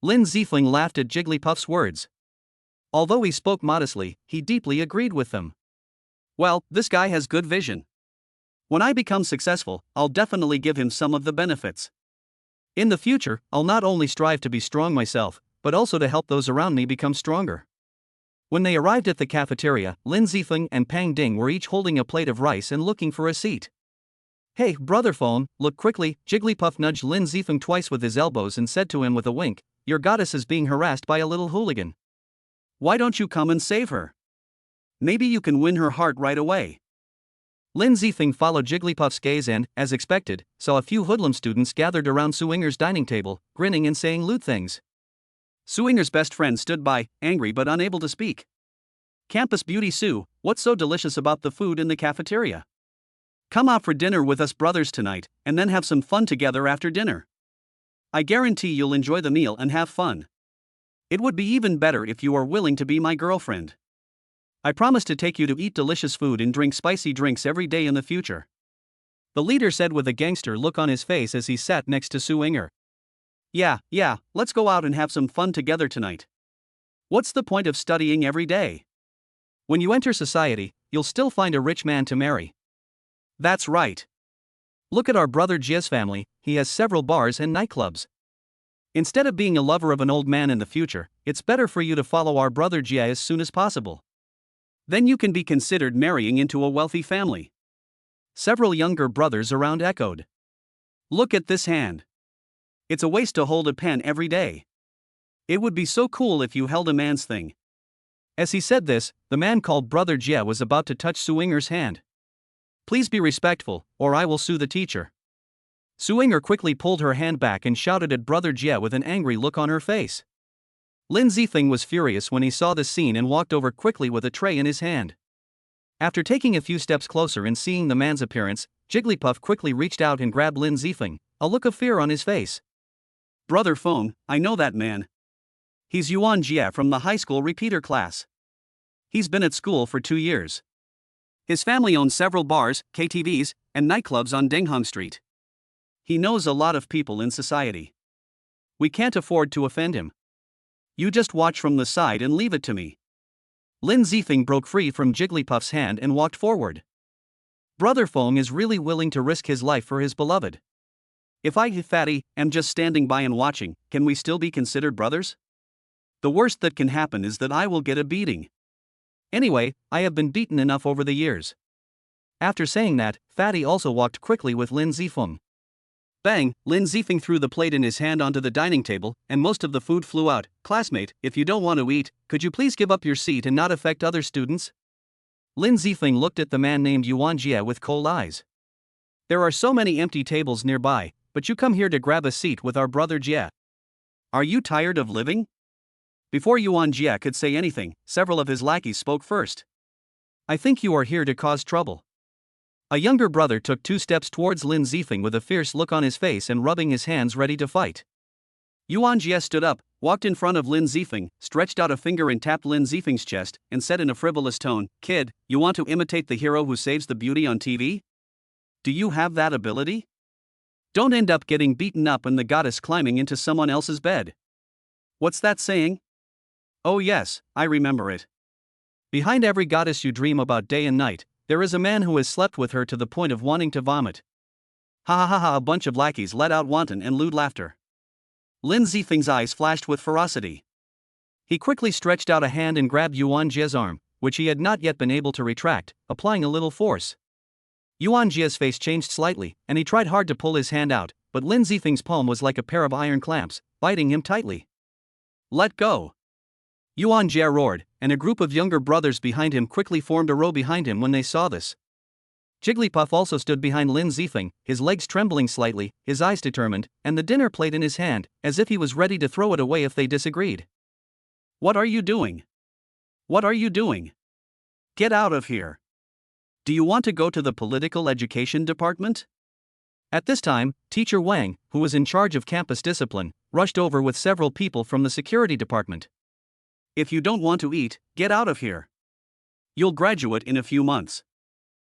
Lin Zifeng laughed at Jigglypuff's words. Although he spoke modestly, he deeply agreed with them. Well, this guy has good vision. When I become successful, I'll definitely give him some of the benefits. In the future, I'll not only strive to be strong myself, but also to help those around me become stronger. When they arrived at the cafeteria, Lin Zifeng and Pang Ding were each holding a plate of rice and looking for a seat. Hey, Brother Feng, look quickly, Jigglypuff nudged Lin Zifeng twice with his elbows and said to him with a wink, your goddess is being harassed by a little hooligan. Why don't you come and save her? Maybe you can win her heart right away. Lin Zifeng followed Jigglypuff's gaze and, as expected, saw a few hoodlum students gathered around Su Inger's dining table, grinning and saying lewd things. Su Inger's best friend stood by, angry but unable to speak. Campus Beauty Sue, what's so delicious about the food in the cafeteria? Come out for dinner with us brothers tonight, and then have some fun together after dinner. I guarantee you'll enjoy the meal and have fun. It would be even better if you are willing to be my girlfriend. I promise to take you to eat delicious food and drink spicy drinks every day in the future. The leader said with a gangster look on his face as he sat next to Su Inger. Yeah, let's go out and have some fun together tonight. What's the point of studying every day? When you enter society, you'll still find a rich man to marry. That's right. Look at our brother Jia's family, he has several bars and nightclubs. Instead of being a lover of an old man in the future, it's better for you to follow our brother Jia as soon as possible. Then you can be considered marrying into a wealthy family. Several younger brothers around echoed. Look at this hand. It's a waste to hold a pen every day. It would be so cool if you held a man's thing. As he said this, the man called Brother Jia was about to touch Su Inger's hand. Please be respectful, or I will sue the teacher. Su Inger quickly pulled her hand back and shouted at Brother Jia with an angry look on her face. Lin Zifeng was furious when he saw this scene and walked over quickly with a tray in his hand. After taking a few steps closer and seeing the man's appearance, Jigglypuff quickly reached out and grabbed Lin Zifeng, a look of fear on his face. Brother Feng, I know that man. He's Yuan Jia from the high school repeater class. He's been at school for 2 years. His family owns several bars, KTVs, and nightclubs on Denghang Street. He knows a lot of people in society. We can't afford to offend him. You just watch from the side and leave it to me. Lin Zifeng broke free from Jigglypuff's hand and walked forward. Brother Feng is really willing to risk his life for his beloved. If I, Fatty, am just standing by and watching, can we still be considered brothers? The worst that can happen is that I will get a beating. Anyway, I have been beaten enough over the years. After saying that, Fatty also walked quickly with Lin Zifeng. Bang, Lin Zifeng threw the plate in his hand onto the dining table, and most of the food flew out. Classmate, if you don't want to eat, could you please give up your seat and not affect other students? Lin Zifeng looked at the man named Yuan Jia with cold eyes. There are so many empty tables nearby, but you come here to grab a seat with our brother Jia. Are you tired of living? Before Yuan Jia could say anything, several of his lackeys spoke first. I think you are here to cause trouble. A younger brother took 2 steps towards Lin Zifeng with a fierce look on his face and rubbing his hands ready to fight. Yuan Jia stood up, walked in front of Lin Zifeng, stretched out a finger and tapped Lin Zifeng's chest, and said in a frivolous tone, Kid, you want to imitate the hero who saves the beauty on TV? Do you have that ability? Don't end up getting beaten up and the goddess climbing into someone else's bed. What's that saying? Oh yes, I remember it. Behind every goddess you dream about day and night, there is a man who has slept with her to the point of wanting to vomit. Ha ha ha ha, a bunch of lackeys let out wanton and lewd laughter. Lin Zifeng's eyes flashed with ferocity. He quickly stretched out a hand and grabbed Yuan Jia's arm, which he had not yet been able to retract, applying a little force. Yuan Jia's face changed slightly, and he tried hard to pull his hand out, but Lin Zifeng's palm was like a pair of iron clamps, biting him tightly. Let go! Yuan Jia roared, and a group of younger brothers behind him quickly formed a row behind him when they saw this. Jigglypuff also stood behind Lin Zifeng, his legs trembling slightly, his eyes determined, and the dinner plate in his hand, as if he was ready to throw it away if they disagreed. What are you doing? What are you doing? Get out of here. Do you want to go to the political education department? At this time, Teacher Wang, who was in charge of campus discipline, rushed over with several people from the security department. If you don't want to eat, get out of here. You'll graduate in a few months.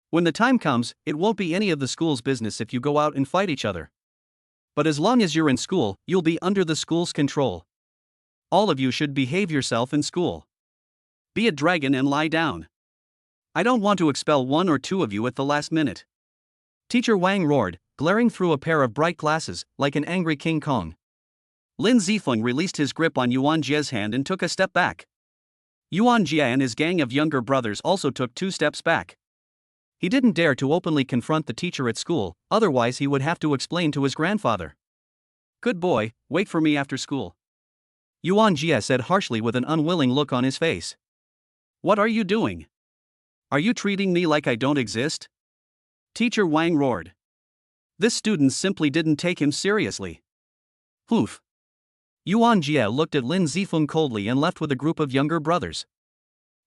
When the time comes, it won't be any of the school's business if you go out and fight each other. But as long as you're in school, you'll be under the school's control. All of you should behave yourself in school. Be a dragon and lie down. I don't want to expel 1 or 2 of you at the last minute. Teacher Wang roared, glaring through a pair of bright glasses, like an angry King Kong. Lin Zifeng released his grip on Yuan Jia's hand and took a step back. Yuan Jia and his gang of younger brothers also took 2 steps back. He didn't dare to openly confront the teacher at school, otherwise he would have to explain to his grandfather. Good boy, wait for me after school. Yuan Jia said harshly with an unwilling look on his face. What are you doing? Are you treating me like I don't exist? Teacher Wang roared. This student simply didn't take him seriously. Poof. Yuan Jia looked at Lin Zifeng coldly and left with a group of younger brothers.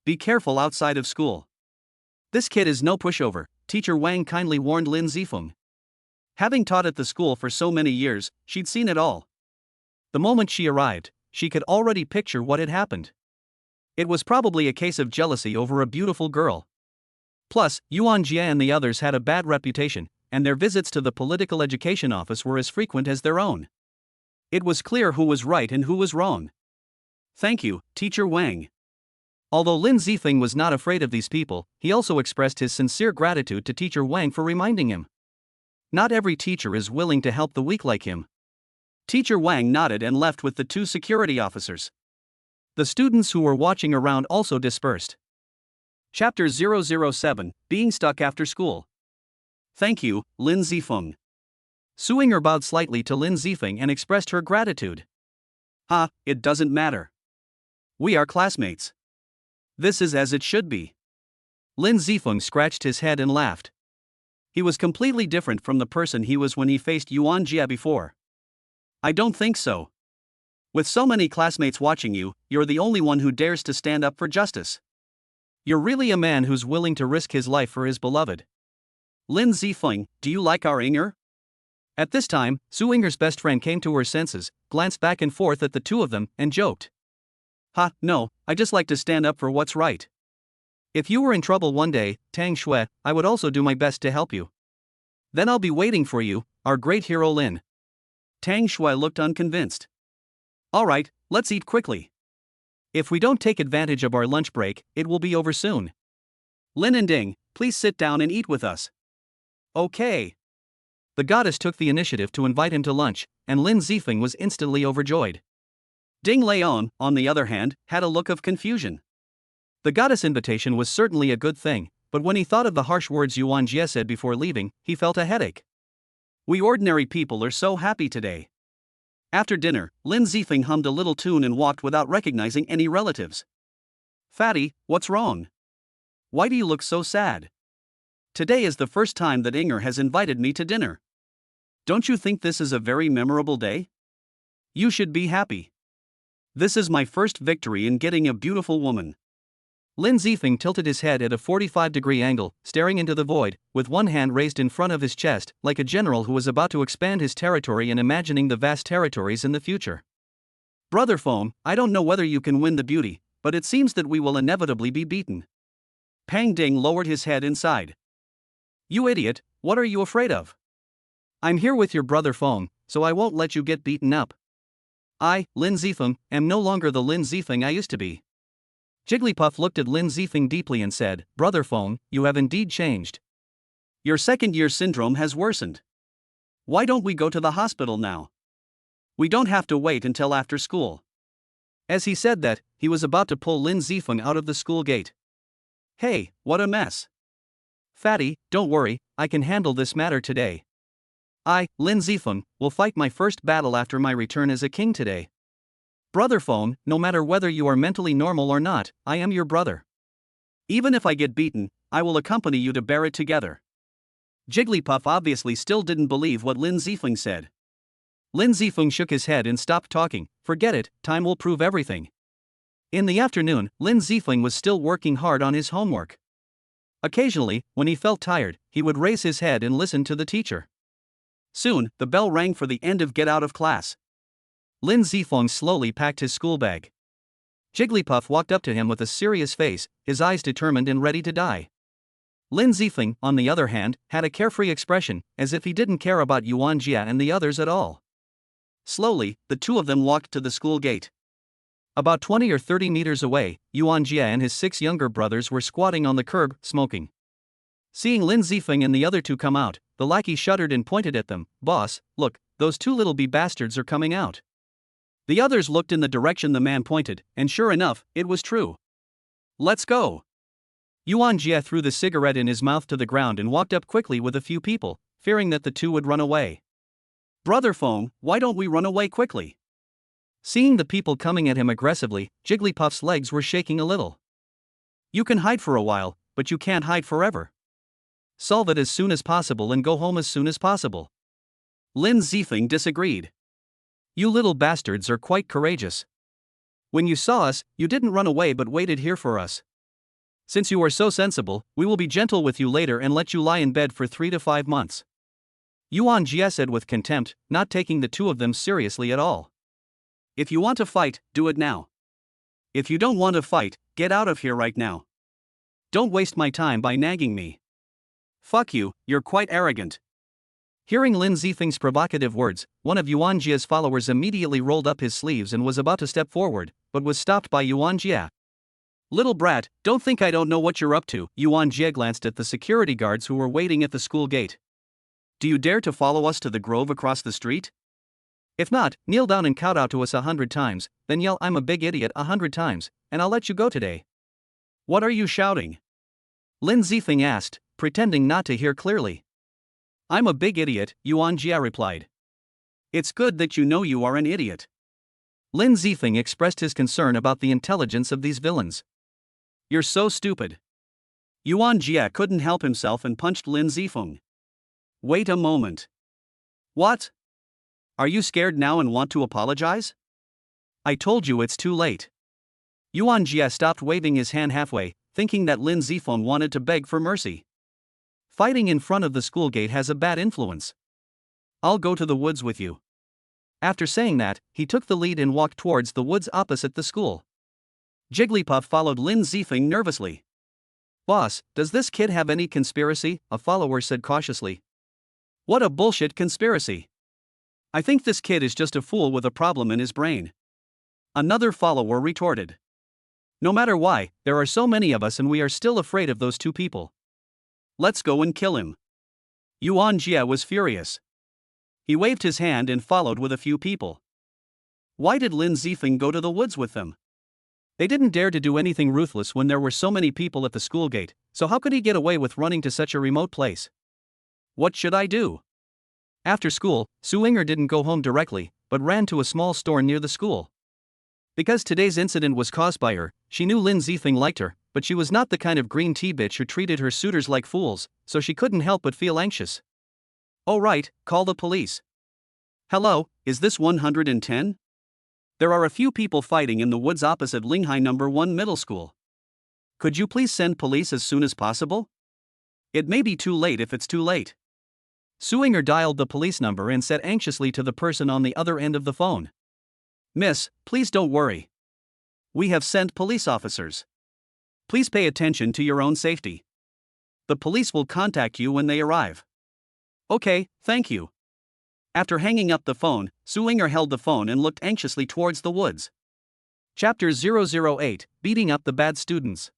Be careful outside of school. This kid is no pushover, Teacher Wang kindly warned Lin Zifeng. Having taught at the school for so many years, she'd seen it all. The moment she arrived, she could already picture what had happened. It was probably a case of jealousy over a beautiful girl. Plus, Yuan Jie and the others had a bad reputation, and their visits to the political education office were as frequent as their own. It was clear who was right and who was wrong. Thank you, Teacher Wang. Although Lin Zifeng was not afraid of these people, he also expressed his sincere gratitude to Teacher Wang for reminding him. Not every teacher is willing to help the weak like him. Teacher Wang nodded and left with the two security officers. The students who were watching around also dispersed. Chapter 007, Being Stuck After School. Thank you, Lin Zifeng. Su Ying'er bowed slightly to Lin Zifeng and expressed her gratitude. It doesn't matter. We are classmates. This is as it should be. Lin Zifeng scratched his head and laughed. He was completely different from the person he was when he faced Yuan Jie before. I don't think so. With so many classmates watching you, you're the only one who dares to stand up for justice. You're really a man who's willing to risk his life for his beloved. Lin Zifeng, do you like our Ying'er? At this time, Su Ying'er's best friend came to her senses, glanced back and forth at the two of them, and joked. No, I just like to stand up for what's right. If you were in trouble one day, Tang Shui, I would also do my best to help you. Then I'll be waiting for you, our great hero Lin. Tang Shui looked unconvinced. Alright, let's eat quickly. If we don't take advantage of our lunch break, it will be over soon. Lin and Ding, please sit down and eat with us. Okay. The goddess took the initiative to invite him to lunch, and Lin Zifeng was instantly overjoyed. Ding Leon, on the other hand, had a look of confusion. The goddess' invitation was certainly a good thing, but when he thought of the harsh words Yuan Jie said before leaving, he felt a headache. We ordinary people are so happy today. After dinner, Lin Zifeng hummed a little tune and walked without recognizing any relatives. Fatty, what's wrong? Why do you look so sad? Today is the first time that Ying'er has invited me to dinner. Don't you think this is a very memorable day? You should be happy. This is my first victory in getting a beautiful woman. Lin Zifeng tilted his head at a 45-degree angle, staring into the void, with one hand raised in front of his chest, like a general who was about to expand his territory and imagining the vast territories in the future. Brother Foam, I don't know whether you can win the beauty, but it seems that we will inevitably be beaten. Pang Ding lowered his head inside. You idiot, what are you afraid of? I'm here with your brother Foam, so I won't let you get beaten up. I, Lin Zifeng, am no longer the Lin Zifeng I used to be. Jigglypuff looked at Lin Zifeng deeply and said, Brother Foam, you have indeed changed. Your second-year syndrome has worsened. Why don't we go to the hospital now? We don't have to wait until after school. As he said that, he was about to pull Lin Zifeng out of the school gate. Hey, what a mess. Fatty, don't worry, I can handle this matter today. I, Lin Zifeng, will fight my first battle after my return as a king today. Brother Foam, no matter whether you are mentally normal or not, I am your brother. Even if I get beaten, I will accompany you to bear it together. Jigglypuff obviously still didn't believe what Lin Zifeng said. Lin Zifeng shook his head and stopped talking. Forget it, time will prove everything. In the afternoon, Lin Zifeng was still working hard on his homework. Occasionally, when he felt tired, he would raise his head and listen to the teacher. Soon, the bell rang for the end of get out of class. Lin Zifeng slowly packed his school bag. Jigglypuff walked up to him with a serious face, his eyes determined and ready to die. Lin Zifeng, on the other hand, had a carefree expression, as if he didn't care about Yuan Jie and the others at all. Slowly, the two of them walked to the school gate. About 20 or 30 meters away, Yuan Jie and his 6 younger brothers were squatting on the curb, smoking. Seeing Lin Zifeng and the other two come out, the lackey shuddered and pointed at them. Boss, look, those two little bastards are coming out. The others looked in the direction the man pointed, and sure enough, it was true. Let's go. Yuan Jie threw the cigarette in his mouth to the ground and walked up quickly with a few people, fearing that the two would run away. Brother Foam, why don't we run away quickly? Seeing the people coming at him aggressively, Jigglypuff's legs were shaking a little. You can hide for a while, but you can't hide forever. Solve it as soon as possible and go home as soon as possible. Lin Zifeng disagreed. You little bastards are quite courageous. When you saw us, you didn't run away but waited here for us. Since you are so sensible, we will be gentle with you later and let you lie in bed for 3 to 5 months. Yuan Jie said with contempt, not taking the two of them seriously at all. If you want to fight, do it now. If you don't want to fight, get out of here right now. Don't waste my time by nagging me. Fuck you, you're quite arrogant. Hearing Lin Zifeng's provocative words, one of Yuan Jia's followers immediately rolled up his sleeves and was about to step forward, but was stopped by Yuan Jia. Little brat, don't think I don't know what you're up to. Yuan Jia glanced at the security guards who were waiting at the school gate. Do you dare to follow us to the grove across the street? If not, kneel down and kowtow to us 100 times, then yell I'm a big idiot 100 times, and I'll let you go today. What are you shouting? Lin Zifeng asked, pretending not to hear clearly. I'm a big idiot, Yuan Jia replied. It's good that you know you are an idiot. Lin Zifeng expressed his concern about the intelligence of these villains. You're so stupid. Yuan Jia couldn't help himself and punched Lin Zifeng. Wait a moment. What? Are you scared now and want to apologize? I told you it's too late. Yuan Jia stopped waving his hand halfway, thinking that Lin Zifeng wanted to beg for mercy. Fighting in front of the school gate has a bad influence. I'll go to the woods with you. After saying that, he took the lead and walked towards the woods opposite the school. Jigglypuff followed Lin Zifeng nervously. Boss, does this kid have any conspiracy? A follower said cautiously. What a bullshit conspiracy. I think this kid is just a fool with a problem in his brain. Another follower retorted. No matter why, there are so many of us and we are still afraid of those two people. Let's go and kill him. Yuan Jia was furious. He waved his hand and followed with a few people. Why did Lin Zifeng go to the woods with them? They didn't dare to do anything ruthless when there were so many people at the school gate, so how could he get away with running to such a remote place? What should I do? After school, Su Inger didn't go home directly, but ran to a small store near the school. Because today's incident was caused by her, she knew Lin Zifeng liked her, but she was not the kind of green tea bitch who treated her suitors like fools, so she couldn't help but feel anxious. Oh right, call the police. Hello, is this 110? There are a few people fighting in the woods opposite Linghai No. 1 Middle School. Could you please send police as soon as possible? It may be too late if it's too late. Su Inger dialed the police number and said anxiously to the person on the other end of the phone. Miss, please don't worry. We have sent police officers. Please pay attention to your own safety. The police will contact you when they arrive. Okay, thank you. After hanging up the phone, Su Inger held the phone and looked anxiously towards the woods. Chapter 008, Beating Up the Bad Students.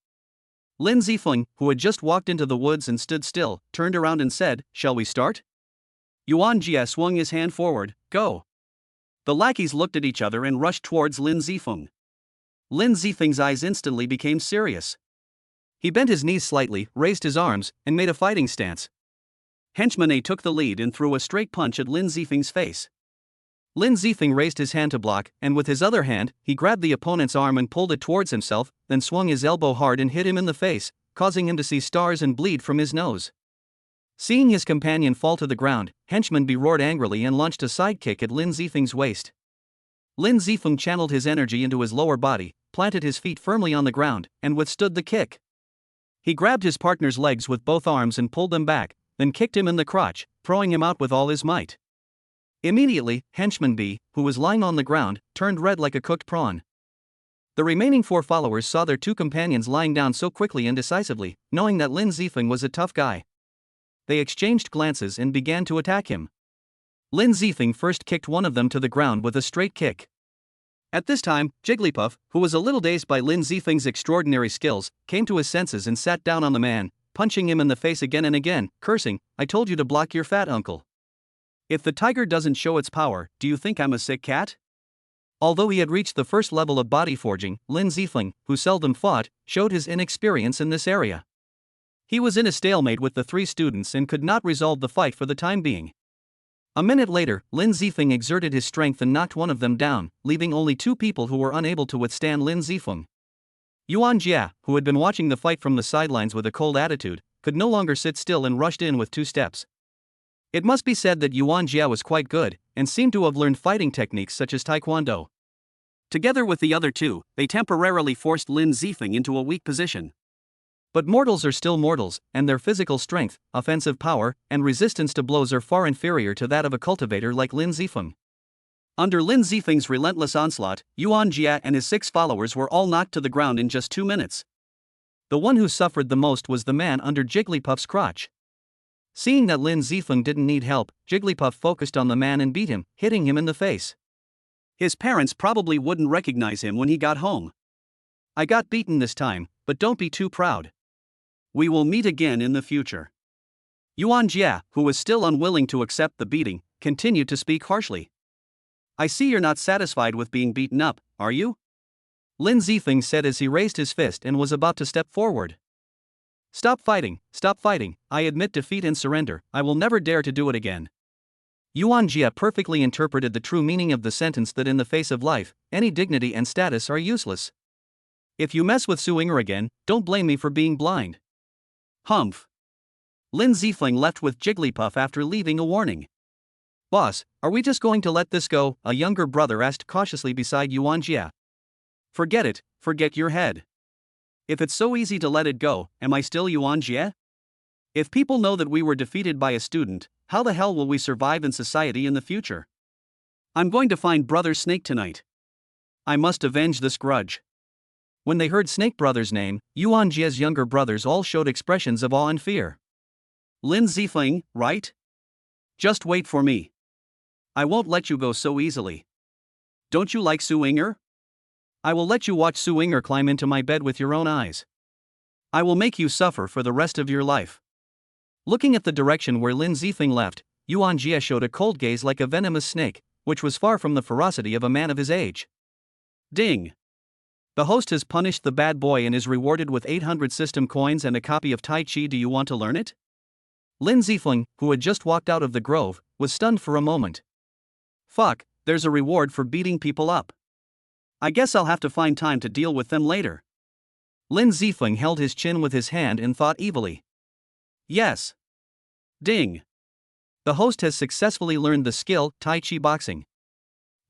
Lin Zifeng, who had just walked into the woods and stood still, turned around and said, Shall we start? Yuan Jia swung his hand forward, Go. The lackeys looked at each other and rushed towards Lin Zifeng. Lin Zifeng's eyes instantly became serious. He bent his knees slightly, raised his arms, and made a fighting stance. Henchman A took the lead and threw a straight punch at Lin Zifeng's face. Lin Zifeng raised his hand to block, and with his other hand, he grabbed the opponent's arm and pulled it towards himself, then swung his elbow hard and hit him in the face, causing him to see stars and bleed from his nose. Seeing his companion fall to the ground, Henchman B roared angrily and launched a side kick at Lin Zifeng's waist. Lin Zifeng channeled his energy into his lower body, planted his feet firmly on the ground, and withstood the kick. He grabbed his partner's legs with both arms and pulled them back, then kicked him in the crotch, throwing him out with all his might. Immediately, Henchman B, who was lying on the ground, turned red like a cooked prawn. The remaining 4 followers saw their 2 companions lying down so quickly and decisively, knowing that Lin Zifeng was a tough guy. They exchanged glances and began to attack him. Lin Zifeng first kicked one of them to the ground with a straight kick. At this time, Jigglypuff, who was a little dazed by Lin Zifeng's extraordinary skills, came to his senses and sat down on the man, punching him in the face again and again, cursing, I told you to block your fat uncle. If the tiger doesn't show its power, do you think I'm a sick cat? Although he had reached the first level of body forging, Lin Zifeng, who seldom fought, showed his inexperience in this area. He was in a stalemate with the 3 students and could not resolve the fight for the time being. A minute later, Lin Zifeng exerted his strength and knocked one of them down, leaving only 2 people who were unable to withstand Lin Zifeng. Yuan Jia, who had been watching the fight from the sidelines with a cold attitude, could no longer sit still and rushed in with 2 steps. It must be said that Yuan Jia was quite good, and seemed to have learned fighting techniques such as Taekwondo. Together with the other 2, they temporarily forced Lin Zifeng into a weak position. But mortals are still mortals, and their physical strength, offensive power, and resistance to blows are far inferior to that of a cultivator like Lin Zifeng. Under Lin Zifeng's relentless onslaught, Yuan Jia and his 6 followers were all knocked to the ground in just 2 minutes. The one who suffered the most was the man under Jigglypuff's crotch. Seeing that Lin Zifeng didn't need help, Jigglypuff focused on the man and beat him, hitting him in the face. His parents probably wouldn't recognize him when he got home. I got beaten this time, but don't be too proud. We will meet again in the future. Yuan Jia, who was still unwilling to accept the beating, continued to speak harshly. I see you're not satisfied with being beaten up, are you? Lin Zifeng said as he raised his fist and was about to step forward. Stop fighting, I admit defeat and surrender, I will never dare to do it again. Yuan Jia perfectly interpreted the true meaning of the sentence that in the face of life, any dignity and status are useless. If you mess with Suinger again, don't blame me for being blind. Humph. Lin Zifeng left with Jigglypuff after leaving a warning. Boss, are we just going to let this go? A younger brother asked cautiously beside Yuan Jia. Forget it, forget your head. If it's so easy to let it go, am I still Yuan Jia? If people know that we were defeated by a student, how the hell will we survive in society in the future? I'm going to find Brother Snake tonight. I must avenge this grudge. When they heard Snake Brother's name, Yuan Jia's younger brothers all showed expressions of awe and fear. Lin Zifeng, right? Just wait for me. I won't let you go so easily. Don't you like Suinger? I will let you watch Suinger climb into my bed with your own eyes. I will make you suffer for the rest of your life. Looking at the direction where Lin Zifeng left, Yuan Jia showed a cold gaze like a venomous snake, which was far from the ferocity of a man of his age. Ding! The host has punished the bad boy and is rewarded with 800 system coins and a copy of Tai Chi. Do you want to learn it? Lin Zifeng, who had just walked out of the grove, was stunned for a moment. Fuck, there's a reward for beating people up. I guess I'll have to find time to deal with them later. Lin Zifeng held his chin with his hand and thought evilly. Yes. Ding. The host has successfully learned the skill, Tai Chi boxing.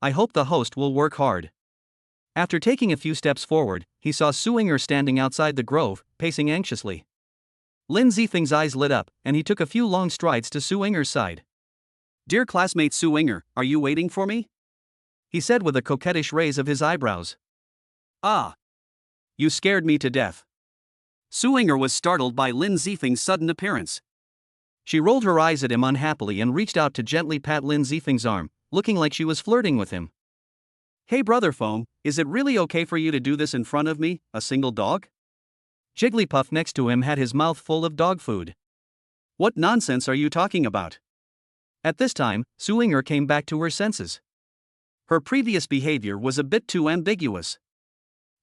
I hope the host will work hard. After taking a few steps forward, he saw Suinger standing outside the grove, pacing anxiously. Lin Zifeng's eyes lit up, and he took a few long strides to Suinger's side. Dear classmate Suinger, are you waiting for me? He said with a coquettish raise of his eyebrows. Ah. You scared me to death. Suinger was startled by Lin Zifeng's sudden appearance. She rolled her eyes at him unhappily and reached out to gently pat Lin Zifeng's arm, looking like she was flirting with him. Hey brother Foam, is it really okay for you to do this in front of me, a single dog? Jigglypuff next to him had his mouth full of dog food. What nonsense are you talking about? At this time, Suinger came back to her senses. Her previous behavior was a bit too ambiguous.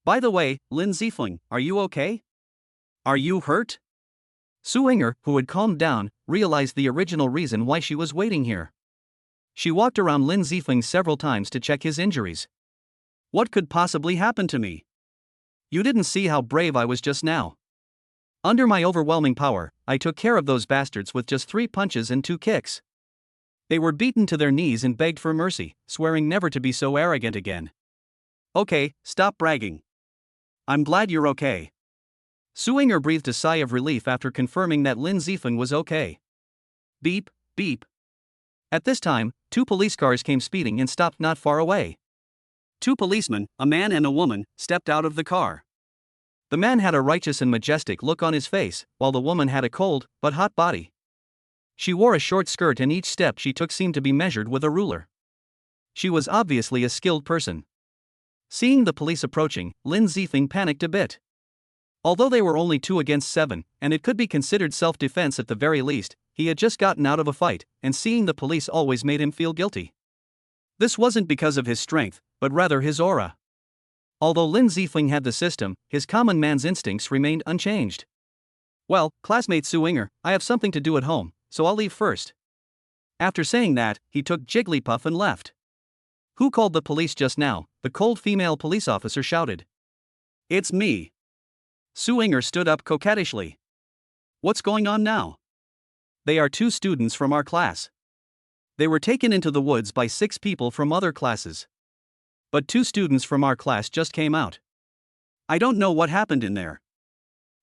By the way, Lin Zifeng, are you okay? Are you hurt? Suinger, who had calmed down, realized the original reason why she was waiting here. She walked around Lin Zifeng several times to check his injuries. What could possibly happen to me? You didn't see how brave I was just now. Under my overwhelming power, I took care of those bastards with just 3 punches and 2 kicks. They were beaten to their knees and begged for mercy, swearing never to be so arrogant again. Okay, stop bragging. I'm glad you're okay. Suinger breathed a sigh of relief after confirming that Lin Zifeng was okay. Beep, beep. At this time, 2 police cars came speeding and stopped not far away. 2 policemen, a man and a woman, stepped out of the car. The man had a righteous and majestic look on his face, while the woman had a cold, but hot body. She wore a short skirt and each step she took seemed to be measured with a ruler. She was obviously a skilled person. Seeing the police approaching, Lin Zifeng panicked a bit. Although they were only 2 against 7, and it could be considered self-defense at the very least, he had just gotten out of a fight, and seeing the police always made him feel guilty. This wasn't because of his strength, but rather his aura. Although Lin Zifeng had the system, his common man's instincts remained unchanged. Well, classmate Suinger, I have something to do at home, so I'll leave first. After saying that, he took Jigglypuff and left. Who called the police just now? The cold female police officer shouted. It's me. Suinger stood up coquettishly. What's going on now? They are 2 students from our class. They were taken into the woods by 6 people from other classes. But 2 students from our class just came out. I don't know what happened in there.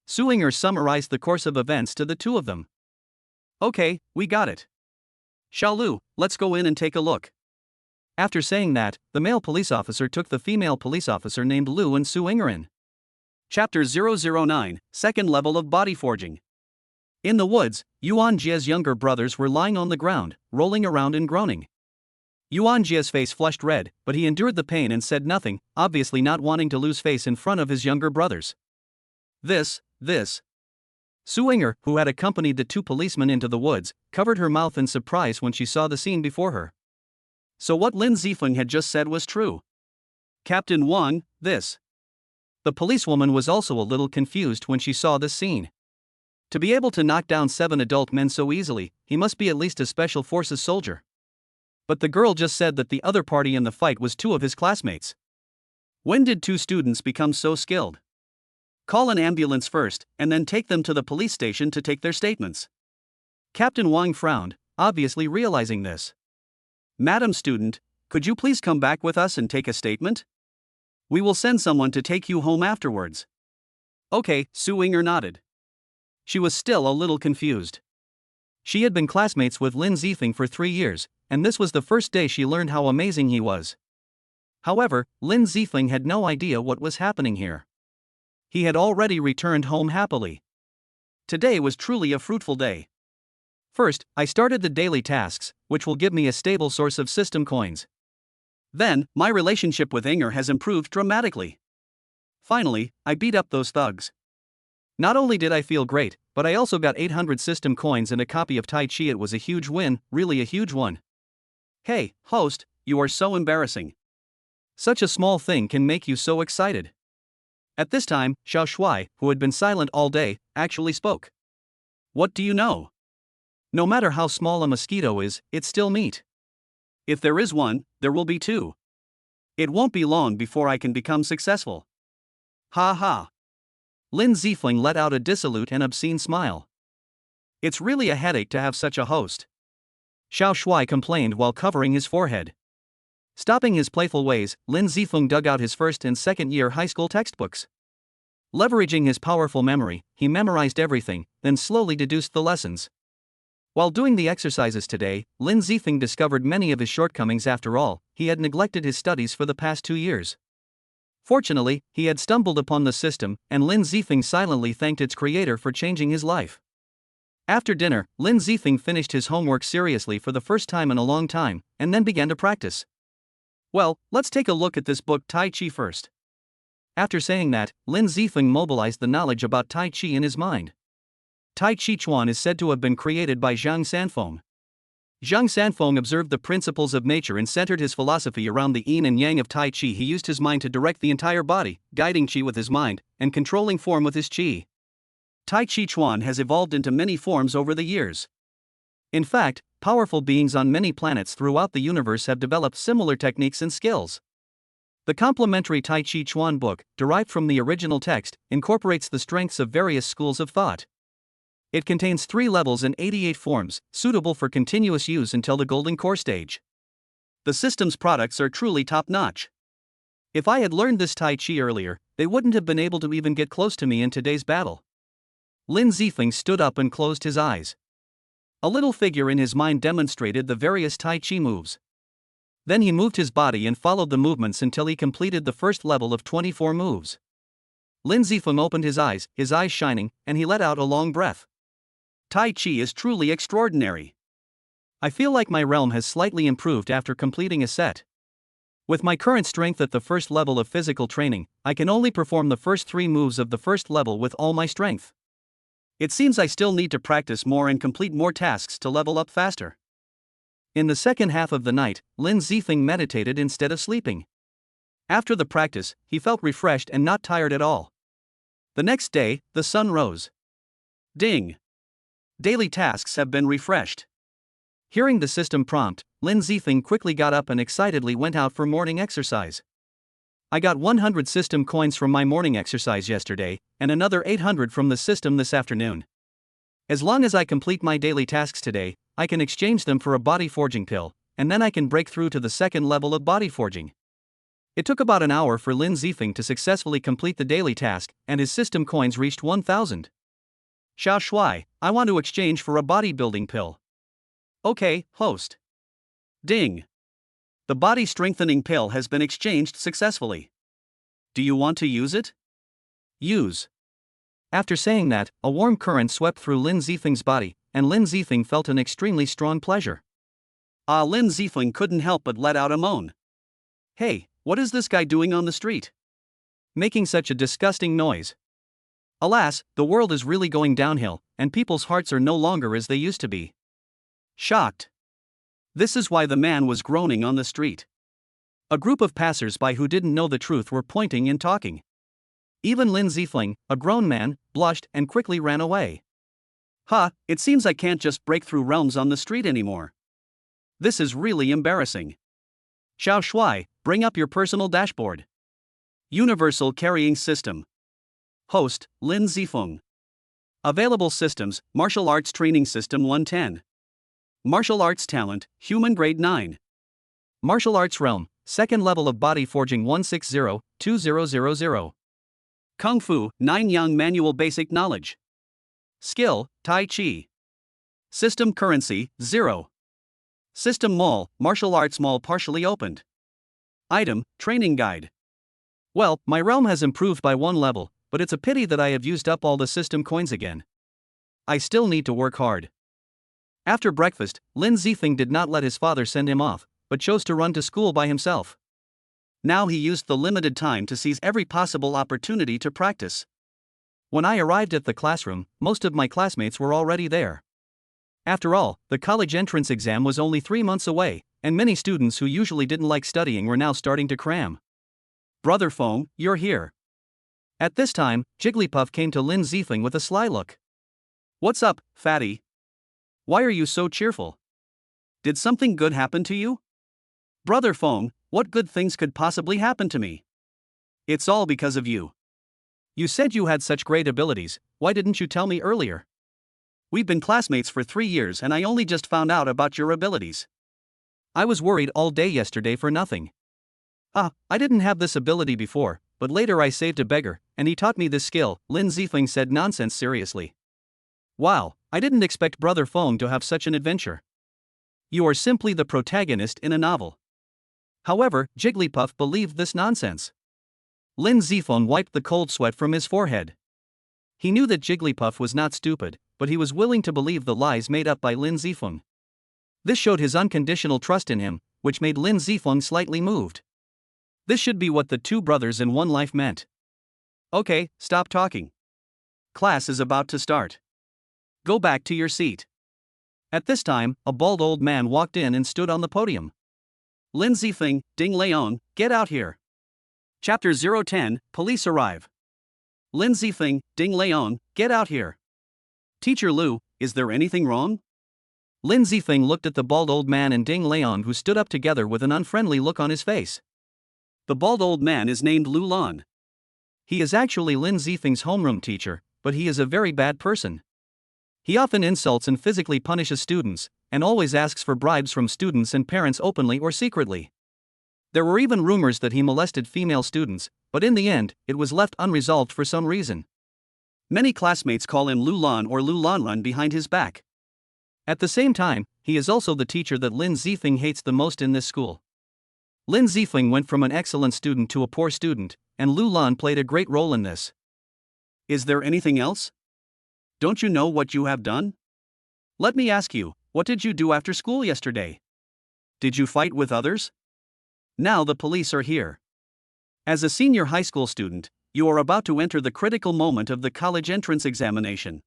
Suinger summarized the course of events to the 2 of them. Okay, we got it. Xiaolu, let's go in and take a look. After saying that, the male police officer took the female police officer named Lu and Su Inger in. Chapter 009, Second Level of Body Forging. In the woods, Yuan Jie's younger brothers were lying on the ground, rolling around and groaning. Yuan Jie's face flushed red, but he endured the pain and said nothing, obviously not wanting to lose face in front of his younger brothers. This. Su Inger, who had accompanied the two policemen into the woods, covered her mouth in surprise when she saw the scene before her. So what Lin Zifeng had just said was true. Captain Wang, this. The policewoman was also a little confused when she saw this scene. To be able to knock down 7 adult men so easily, he must be at least a special forces soldier. But the girl just said that the other party in the fight was 2 of his classmates. When did 2 students become so skilled? Call an ambulance first, and then take them to the police station to take their statements. Captain Wang frowned, obviously realizing this. Madam student, could you please come back with us and take a statement? We will send someone to take you home afterwards. Okay, Su Inger nodded. She was still a little confused. She had been classmates with Lin Zifeng for 3 years, and this was the first day she learned how amazing he was. However, Lin Zifeng had no idea what was happening here. He had already returned home happily. Today was truly a fruitful day. First, I started the daily tasks, which will give me a stable source of system coins. Then, my relationship with Inger has improved dramatically. Finally, I beat up those thugs. Not only did I feel great, but I also got 800 system coins and a copy of Tai Chi. It was a huge win, really a huge one. Hey, host, you are so embarrassing. Such a small thing can make you so excited. At this time, Xiao Shuai, who had been silent all day, actually spoke. What do you know? No matter how small a mosquito is, it's still meat. If there is one, there will be 2. It won't be long before I can become successful. Ha ha. Lin Zifeng let out a dissolute and obscene smile. It's really a headache to have such a host. Xiao Shuai complained while covering his forehead. Stopping his playful ways, Lin Zifeng dug out his first and second year high school textbooks. Leveraging his powerful memory, he memorized everything, then slowly deduced the lessons. While doing the exercises today, Lin Zifeng discovered many of his shortcomings. After all, he had neglected his studies for the past 2 years. Fortunately, he had stumbled upon the system, and Lin Zifeng silently thanked its creator for changing his life. After dinner, Lin Zifeng finished his homework seriously for the first time in a long time, and then began to practice. Well, let's take a look at this book Tai Chi first. After saying that, Lin Zifeng mobilized the knowledge about Tai Chi in his mind. Tai Chi Chuan is said to have been created by Zhang Sanfeng. Zhang Sanfeng observed the principles of nature and centered his philosophy around the yin and yang of Tai Chi. He used his mind to direct the entire body, guiding Qi with his mind, and controlling form with his Qi. Tai Chi Chuan has evolved into many forms over the years. In fact, powerful beings on many planets throughout the universe have developed similar techniques and skills. The complementary Tai Chi Chuan book, derived from the original text, incorporates the strengths of various schools of thought. It contains 3 levels and 88 forms, suitable for continuous use until the golden core stage. The system's products are truly top-notch. If I had learned this Tai Chi earlier, they wouldn't have been able to even get close to me in today's battle. Lin Zifeng stood up and closed his eyes. A little figure in his mind demonstrated the various Tai Chi moves. Then he moved his body and followed the movements until he completed the first level of 24 moves. Lin Zifeng opened his eyes shining, and he let out a long breath. Tai Chi is truly extraordinary. I feel like my realm has slightly improved after completing a set. With my current strength at the first level of physical training, I can only perform the first 3 moves of the first level with all my strength. It seems I still need to practice more and complete more tasks to level up faster. In the second half of the night, Lin Zifeng meditated instead of sleeping. After the practice, he felt refreshed and not tired at all. The next day, the sun rose. Ding! Daily tasks have been refreshed. Hearing the system prompt, Lin Zifeng quickly got up and excitedly went out for morning exercise. I got 100 system coins from my morning exercise yesterday, and another 800 from the system this afternoon. As long as I complete my daily tasks today, I can exchange them for a body forging pill, and then I can break through to the second level of body forging. It took about an hour for Lin Zifeng to successfully complete the daily task, and his system coins reached 1,000. Xiao Shuai, I want to exchange for a bodybuilding pill. Okay, host. Ding. The body strengthening pill has been exchanged successfully. Do you want to use it? Use. After saying that, a warm current swept through Lin Zifeng's body, and Lin Zifeng felt an extremely strong pleasure. Lin Zifeng couldn't help but let out a moan. Hey, what is this guy doing on the street? Making such a disgusting noise. Alas, the world is really going downhill, and people's hearts are no longer as they used to be. Shocked. This is why the man was groaning on the street. A group of passers-by who didn't know the truth were pointing and talking. Even Lin Zifeng, a grown man, blushed and quickly ran away. It seems I can't just break through realms on the street anymore. This is really embarrassing. Xiao Shui, bring up your personal dashboard. Universal Carrying System. Host, Lin Zifeng. Available systems, Martial Arts Training System 110. Martial Arts Talent, Human Grade 9. Martial Arts Realm, Second Level of Body Forging 160-2000. Kung Fu, 9 Yang Manual Basic Knowledge. Skill, Tai Chi. System Currency, 0. System Mall, Martial Arts Mall partially opened. Item, Training Guide. Well, my realm has improved by 1 level, but it's a pity that I have used up all the system coins again. I still need to work hard. After breakfast, Lin Zifeng did not let his father send him off, but chose to run to school by himself. Now he used the limited time to seize every possible opportunity to practice. When I arrived at the classroom, most of my classmates were already there. After all, the college entrance exam was only 3 months away, and many students who usually didn't like studying were now starting to cram. Brother Feng, you're here. At this time, Jigglypuff came to Lin Zifeng with a sly look. What's up, fatty? Why are you so cheerful? Did something good happen to you? Brother Feng, what good things could possibly happen to me? It's all because of you. You said you had such great abilities, why didn't you tell me earlier? We've been classmates for 3 years and I only just found out about your abilities. I was worried all day yesterday for nothing. I didn't have this ability before, but later I saved a beggar, and he taught me this skill, Lin Zifeng said nonsense seriously. Wow, I didn't expect Brother Feng to have such an adventure. You are simply the protagonist in a novel. However, Jigglypuff believed this nonsense. Lin Zifeng wiped the cold sweat from his forehead. He knew that Jigglypuff was not stupid, but he was willing to believe the lies made up by Lin Zifeng. This showed his unconditional trust in him, which made Lin Zifeng slightly moved. This should be what the 2 brothers in one life meant. Okay, stop talking. Class is about to start. Go back to your seat. At this time, a bald old man walked in and stood on the podium. Lin Zifeng, Ding Leong, get out here. Chapter 010, Police Arrive. Lin Zifeng, Ding Leong, get out here. Teacher Lu, is there anything wrong? Lin Zifeng looked at the bald old man and Ding Leong, who stood up together with an unfriendly look on his face. The bald old man is named Lu Lan. He is actually Lin Zifeng's homeroom teacher, but he is a very bad person. He often insults and physically punishes students, and always asks for bribes from students and parents openly or secretly. There were even rumors that he molested female students, but in the end, it was left unresolved for some reason. Many classmates call him Lu Lan or Lu Lanran behind his back. At the same time, he is also the teacher that Lin Zifeng hates the most in this school. Lin Zifeng went from an excellent student to a poor student, and Lu Lan played a great role in this. Is there anything else? Don't you know what you have done? Let me ask you, what did you do after school yesterday? Did you fight with others? Now the police are here. As a senior high school student, you are about to enter the critical moment of the college entrance examination.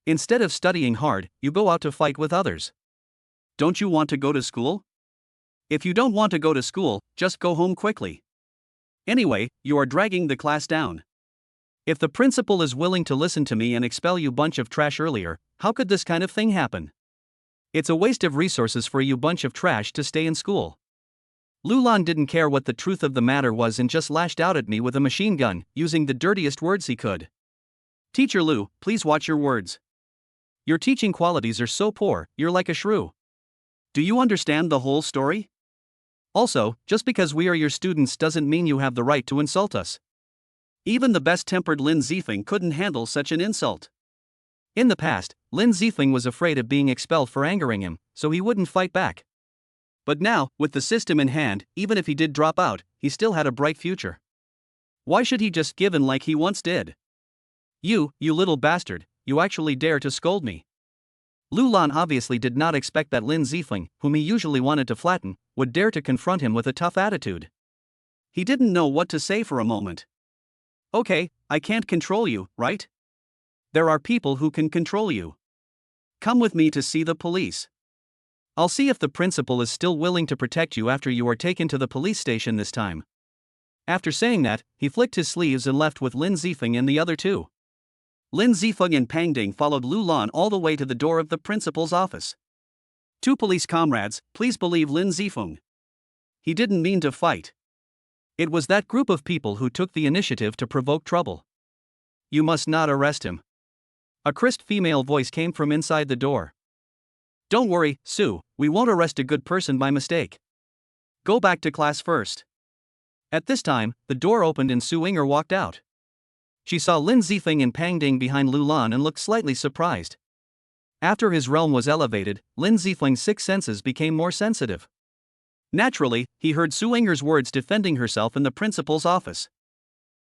Instead of studying hard, you go out to fight with others. Don't you want to go to school? If you don't want to go to school, just go home quickly. Anyway, you are dragging the class down. If the principal is willing to listen to me and expel you bunch of trash earlier, how could this kind of thing happen? It's a waste of resources for you bunch of trash to stay in school. Lu Lan didn't care what the truth of the matter was and just lashed out at me with a machine gun, using the dirtiest words he could. Teacher Lu, please watch your words. Your teaching qualities are so poor, you're like a shrew. Do you understand the whole story? Also, just because we are your students doesn't mean you have the right to insult us. Even the best-tempered Lin Zifeng couldn't handle such an insult. In the past, Lin Zifeng was afraid of being expelled for angering him, so he wouldn't fight back. But now, with the system in hand, even if he did drop out, he still had a bright future. Why should he just give in like he once did? You little bastard, you actually dare to scold me. Lu Lan obviously did not expect that Lin Zifeng, whom he usually wanted to flatten, would dare to confront him with a tough attitude. He didn't know what to say for a moment. Okay, I can't control you, right? There are people who can control you. Come with me to see the police. I'll see if the principal is still willing to protect you after you are taken to the police station this time. After saying that, he flicked his sleeves and left with Lin Zifeng and the other two. Lin Zifeng and Pang Ding followed Lu Lan all the way to the door of the principal's office. Two police comrades, please believe Lin Zifeng. He didn't mean to fight. It was that group of people who took the initiative to provoke trouble. You must not arrest him. A crisp female voice came from inside the door. Don't worry, Sue, we won't arrest a good person by mistake. Go back to class first. At this time, the door opened and Su Yinger walked out. She saw Lin Zifeng and Pang Ding behind Lu Lan and looked slightly surprised. After his realm was elevated, Lin Zifeng's sixth senses became more sensitive. Naturally, he heard Su Yinger's words defending herself in the principal's office.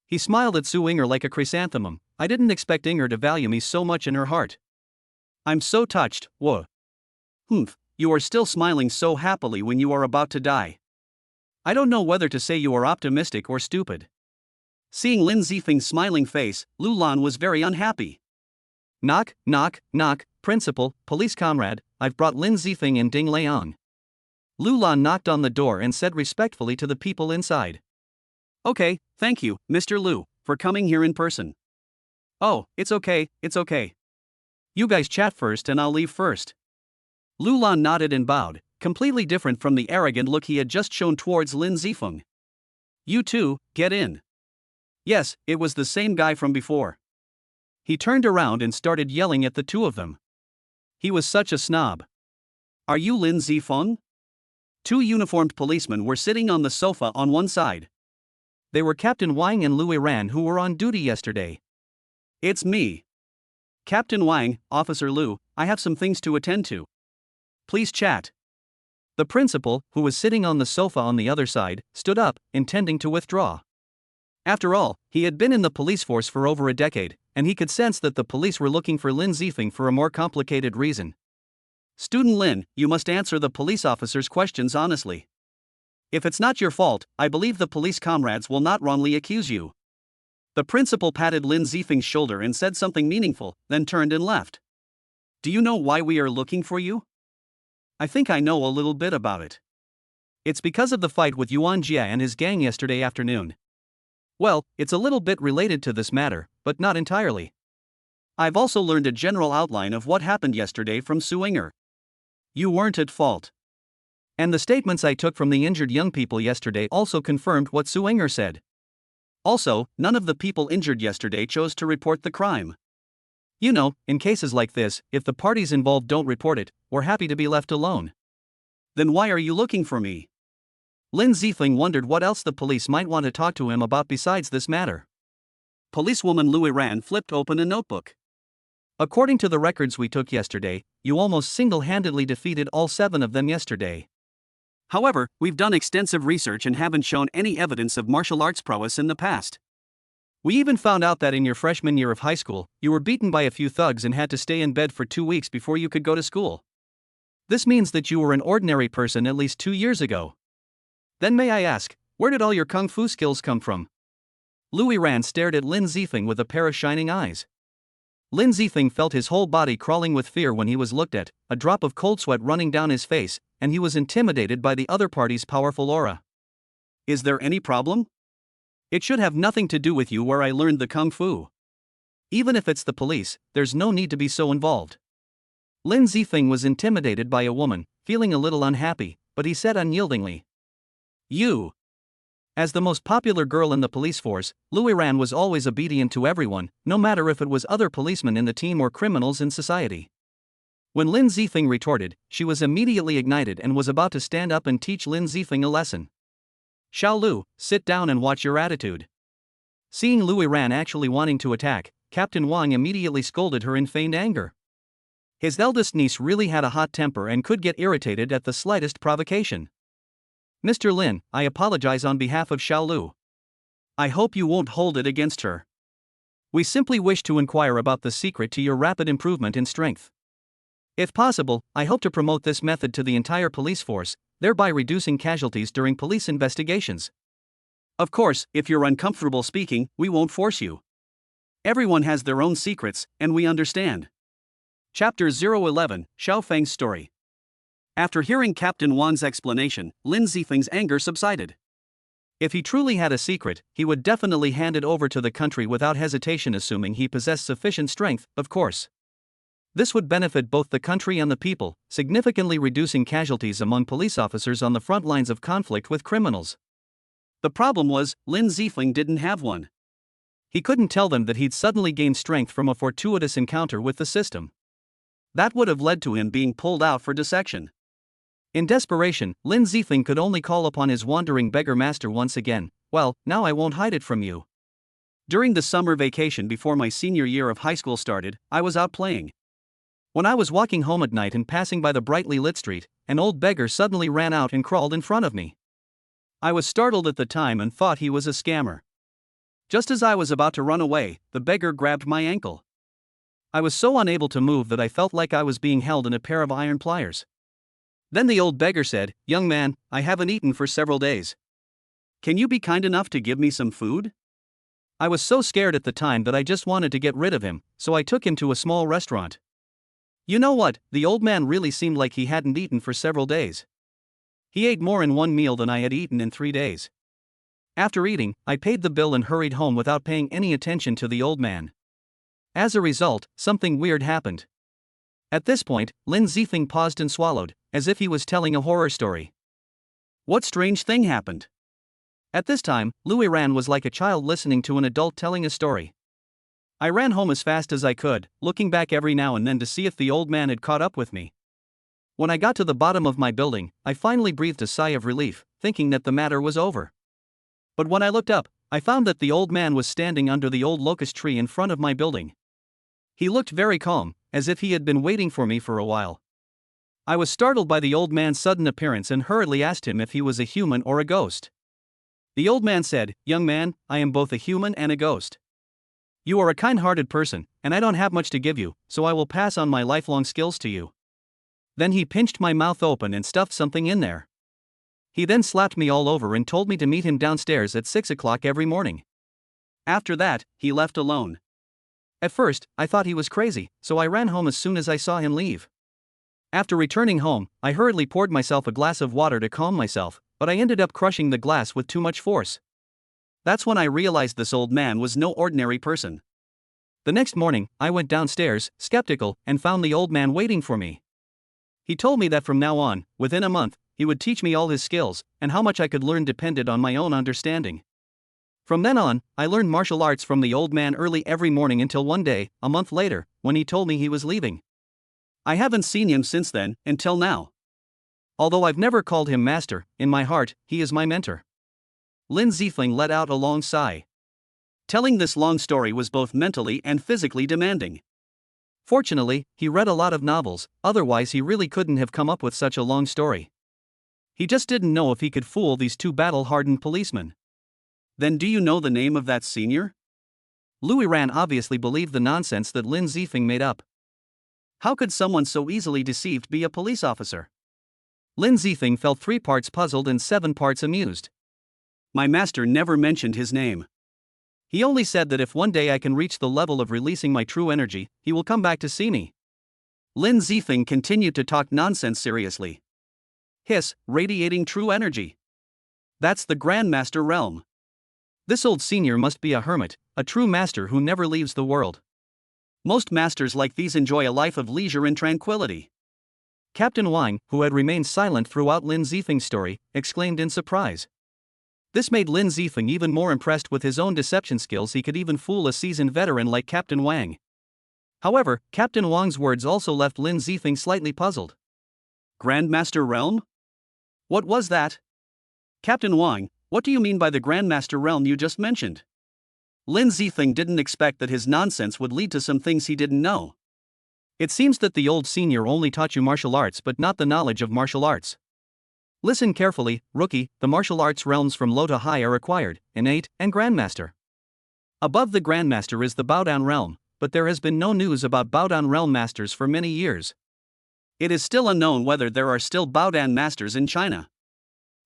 He smiled at Su Yinger like a chrysanthemum. I didn't expect Yinger to value me so much in her heart. I'm so touched, whoa. Humph, you are still smiling so happily when you are about to die. I don't know whether to say you are optimistic or stupid. Seeing Lin Zifeng's smiling face, Lu Lan was very unhappy. Knock, knock, knock, principal, police comrade, I've brought Lin Zifeng and Ding Liang. Lu Lan knocked on the door and said respectfully to the people inside. Okay, thank you, Mr. Lu, for coming here in person. Oh, it's okay, it's okay. You guys chat first and I'll leave first. Lu Lan nodded and bowed, completely different from the arrogant look he had just shown towards Lin Zifeng. You two, get in. Yes, it was the same guy from before. He turned around and started yelling at the two of them. He was such a snob. Are you Lin Zifeng? Two uniformed policemen were sitting on the sofa on one side. They were Captain Wang and Louis Ran who were on duty yesterday. It's me. Captain Wang, Officer Lu, I have some things to attend to. Please chat. The principal, who was sitting on the sofa on the other side, stood up, intending to withdraw. After all, he had been in the police force for over a decade, and he could sense that the police were looking for Lin Zifeng for a more complicated reason. Student Lin, you must answer the police officer's questions honestly. If it's not your fault, I believe the police comrades will not wrongly accuse you. The principal patted Lin Zifeng's shoulder and said something meaningful, then turned and left. Do you know why we are looking for you? I think I know a little bit about it. It's because of the fight with Yuan Jia and his gang yesterday afternoon. Well, it's a little bit related to this matter, but not entirely. I've also learned a general outline of what happened yesterday from Su Yinger. You weren't at fault. And the statements I took from the injured young people yesterday also confirmed what Su Yinger said. Also, none of the people injured yesterday chose to report the crime. You know, in cases like this, if the parties involved don't report it, we're happy to be left alone. Then why are you looking for me? Lin Zifeng wondered what else the police might want to talk to him about besides this matter. Policewoman Louis Ran flipped open a notebook. According to the records we took yesterday, you almost single-handedly defeated all 7 of them yesterday. However, we've done extensive research and haven't shown any evidence of martial arts prowess in the past. We even found out that in your freshman year of high school, you were beaten by a few thugs and had to stay in bed for 2 weeks before you could go to school. This means that you were an ordinary person at least 2 years ago. Then may I ask, where did all your kung fu skills come from? Louis Ran stared at Lin Zifeng with a pair of shining eyes. Lin Zifeng felt his whole body crawling with fear when he was looked at, a drop of cold sweat running down his face, and he was intimidated by the other party's powerful aura. Is there any problem? It should have nothing to do with you where I learned the kung fu. Even if it's the police, there's no need to be so involved. Lin Zifeng was intimidated by a woman, feeling a little unhappy, but he said unyieldingly. You. As the most popular girl in the police force, Louis Ran was always obedient to everyone, no matter if it was other policemen in the team or criminals in society. When Lin Zifeng retorted, she was immediately ignited and was about to stand up and teach Lin Zifeng a lesson. Xiao Lu, sit down and watch your attitude. Seeing Louis Ran actually wanting to attack, Captain Wang immediately scolded her in feigned anger. His eldest niece really had a hot temper and could get irritated at the slightest provocation. Mr. Lin, I apologize on behalf of Xiao Lu. I hope you won't hold it against her. We simply wish to inquire about the secret to your rapid improvement in strength. If possible, I hope to promote this method to the entire police force, thereby reducing casualties during police investigations. Of course, if you're uncomfortable speaking, we won't force you. Everyone has their own secrets, and we understand. Chapter 011, Xiao Feng's Story. After hearing Captain Wang's explanation, Lin Zifeng's anger subsided. If he truly had a secret, he would definitely hand it over to the country without hesitation, assuming he possessed sufficient strength, of course. This would benefit both the country and the people, significantly reducing casualties among police officers on the front lines of conflict with criminals. The problem was, Lin Zifeng didn't have one. He couldn't tell them that he'd suddenly gained strength from a fortuitous encounter with the system. That would have led to him being pulled out for dissection. In desperation, Lin Zifeng could only call upon his wandering beggar master once again. Well, now I won't hide it from you. During the summer vacation before my senior year of high school started, I was out playing. When I was walking home at night and passing by the brightly lit street, an old beggar suddenly ran out and crawled in front of me. I was startled at the time and thought he was a scammer. Just as I was about to run away, the beggar grabbed my ankle. I was so unable to move that I felt like I was being held in a pair of iron pliers. Then the old beggar said, "Young man, I haven't eaten for several days. Can you be kind enough to give me some food?" I was so scared at the time that I just wanted to get rid of him, so I took him to a small restaurant. You know what, the old man really seemed like he hadn't eaten for several days. He ate more in one meal than I had eaten in 3 days. After eating, I paid the bill and hurried home without paying any attention to the old man. As a result, something weird happened. At this point, Lin Zifeng paused and swallowed, as if he was telling a horror story. What strange thing happened? At this time, Louis Ran was like a child listening to an adult telling a story. I ran home as fast as I could, looking back every now and then to see if the old man had caught up with me. When I got to the bottom of my building, I finally breathed a sigh of relief, thinking that the matter was over. But when I looked up, I found that the old man was standing under the old locust tree in front of my building. He looked very calm, as if he had been waiting for me for a while. I was startled by the old man's sudden appearance and hurriedly asked him if he was a human or a ghost. The old man said, "Young man, I am both a human and a ghost. You are a kind-hearted person, and I don't have much to give you, so I will pass on my lifelong skills to you." Then he pinched my mouth open and stuffed something in there. He then slapped me all over and told me to meet him downstairs at 6 o'clock every morning. After that, he left alone. At first, I thought he was crazy, so I ran home as soon as I saw him leave. After returning home, I hurriedly poured myself a glass of water to calm myself, but I ended up crushing the glass with too much force. That's when I realized this old man was no ordinary person. The next morning, I went downstairs, skeptical, and found the old man waiting for me. He told me that from now on, within a month, he would teach me all his skills, and how much I could learn depended on my own understanding. From then on, I learned martial arts from the old man early every morning until one day, a month later, when he told me he was leaving. I haven't seen him since then, until now. Although I've never called him master, in my heart, he is my mentor. Lin Zifeng let out a long sigh. Telling this long story was both mentally and physically demanding. Fortunately, he read a lot of novels, otherwise he really couldn't have come up with such a long story. He just didn't know if he could fool these two battle-hardened policemen. Then do you know the name of that senior? Louis Ran obviously believed the nonsense that Lin Zifeng made up. How could someone so easily deceived be a police officer? Lin Zifeng felt 3 parts puzzled and 7 parts amused. My master never mentioned his name. He only said that if one day I can reach the level of releasing my true energy, he will come back to see me. Lin Zifeng continued to talk nonsense seriously. Hiss, radiating true energy. That's the Grandmaster realm. This old senior must be a hermit, a true master who never leaves the world. Most masters like these enjoy a life of leisure and tranquility. Captain Wang, who had remained silent throughout Lin Zifeng's story, exclaimed in surprise. This made Lin Zifeng even more impressed with his own deception skills. He could even fool a seasoned veteran like Captain Wang. However, Captain Wang's words also left Lin Zifeng slightly puzzled. Grandmaster realm? What was that? Captain Wang, what do you mean by the Grandmaster realm you just mentioned? Lin Zifeng didn't expect that his nonsense would lead to some things he didn't know. It seems that the old senior only taught you martial arts but not the knowledge of martial arts. Listen carefully, rookie, the martial arts realms from low to high are acquired, innate, and Grandmaster. Above the Grandmaster is the Bowdown realm, but there has been no news about Bowdown realm masters for many years. It is still unknown whether there are still Bowdown masters in China.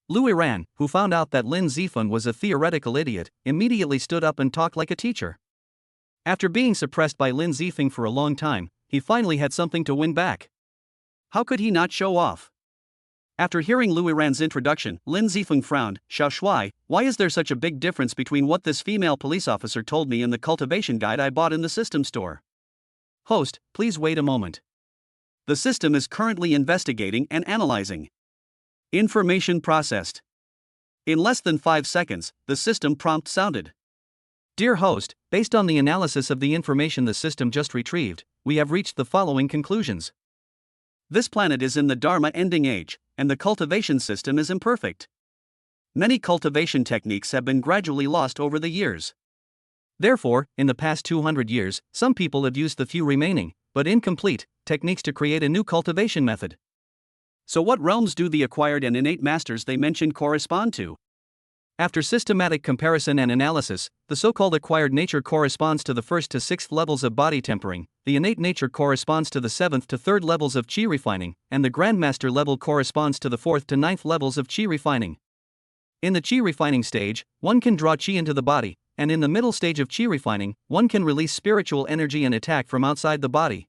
Louis Ran, who found out that Lin Zifeng was a theoretical idiot, immediately stood up and talked like a teacher. After being suppressed by Lin Zifeng for a long time, he finally had something to win back. How could he not show off? After hearing Louis Ran's introduction, Lin Zifeng frowned. Xiao Shuai, why is there such a big difference between what this female police officer told me and the cultivation guide I bought in the system store? Host, please wait a moment. The system is currently investigating and analyzing. Information processed. In less than 5 seconds, the system prompt sounded. Dear host, based on the analysis of the information the system just retrieved, we have reached the following conclusions. This planet is in the Dharma ending age, and the cultivation system is imperfect. Many cultivation techniques have been gradually lost over the years. Therefore, in the past 200 years, some people have used the few remaining, but incomplete, techniques to create a new cultivation method. So what realms do the acquired and innate masters they mentioned correspond to? After systematic comparison and analysis, the so-called acquired nature corresponds to the 1st to 6th levels of body tempering, the innate nature corresponds to the 7th to 3rd levels of qi refining, and the grandmaster level corresponds to the 4th to 9th levels of qi refining. In the qi refining stage, one can draw qi into the body, and in the middle stage of qi refining, one can release spiritual energy and attack from outside the body.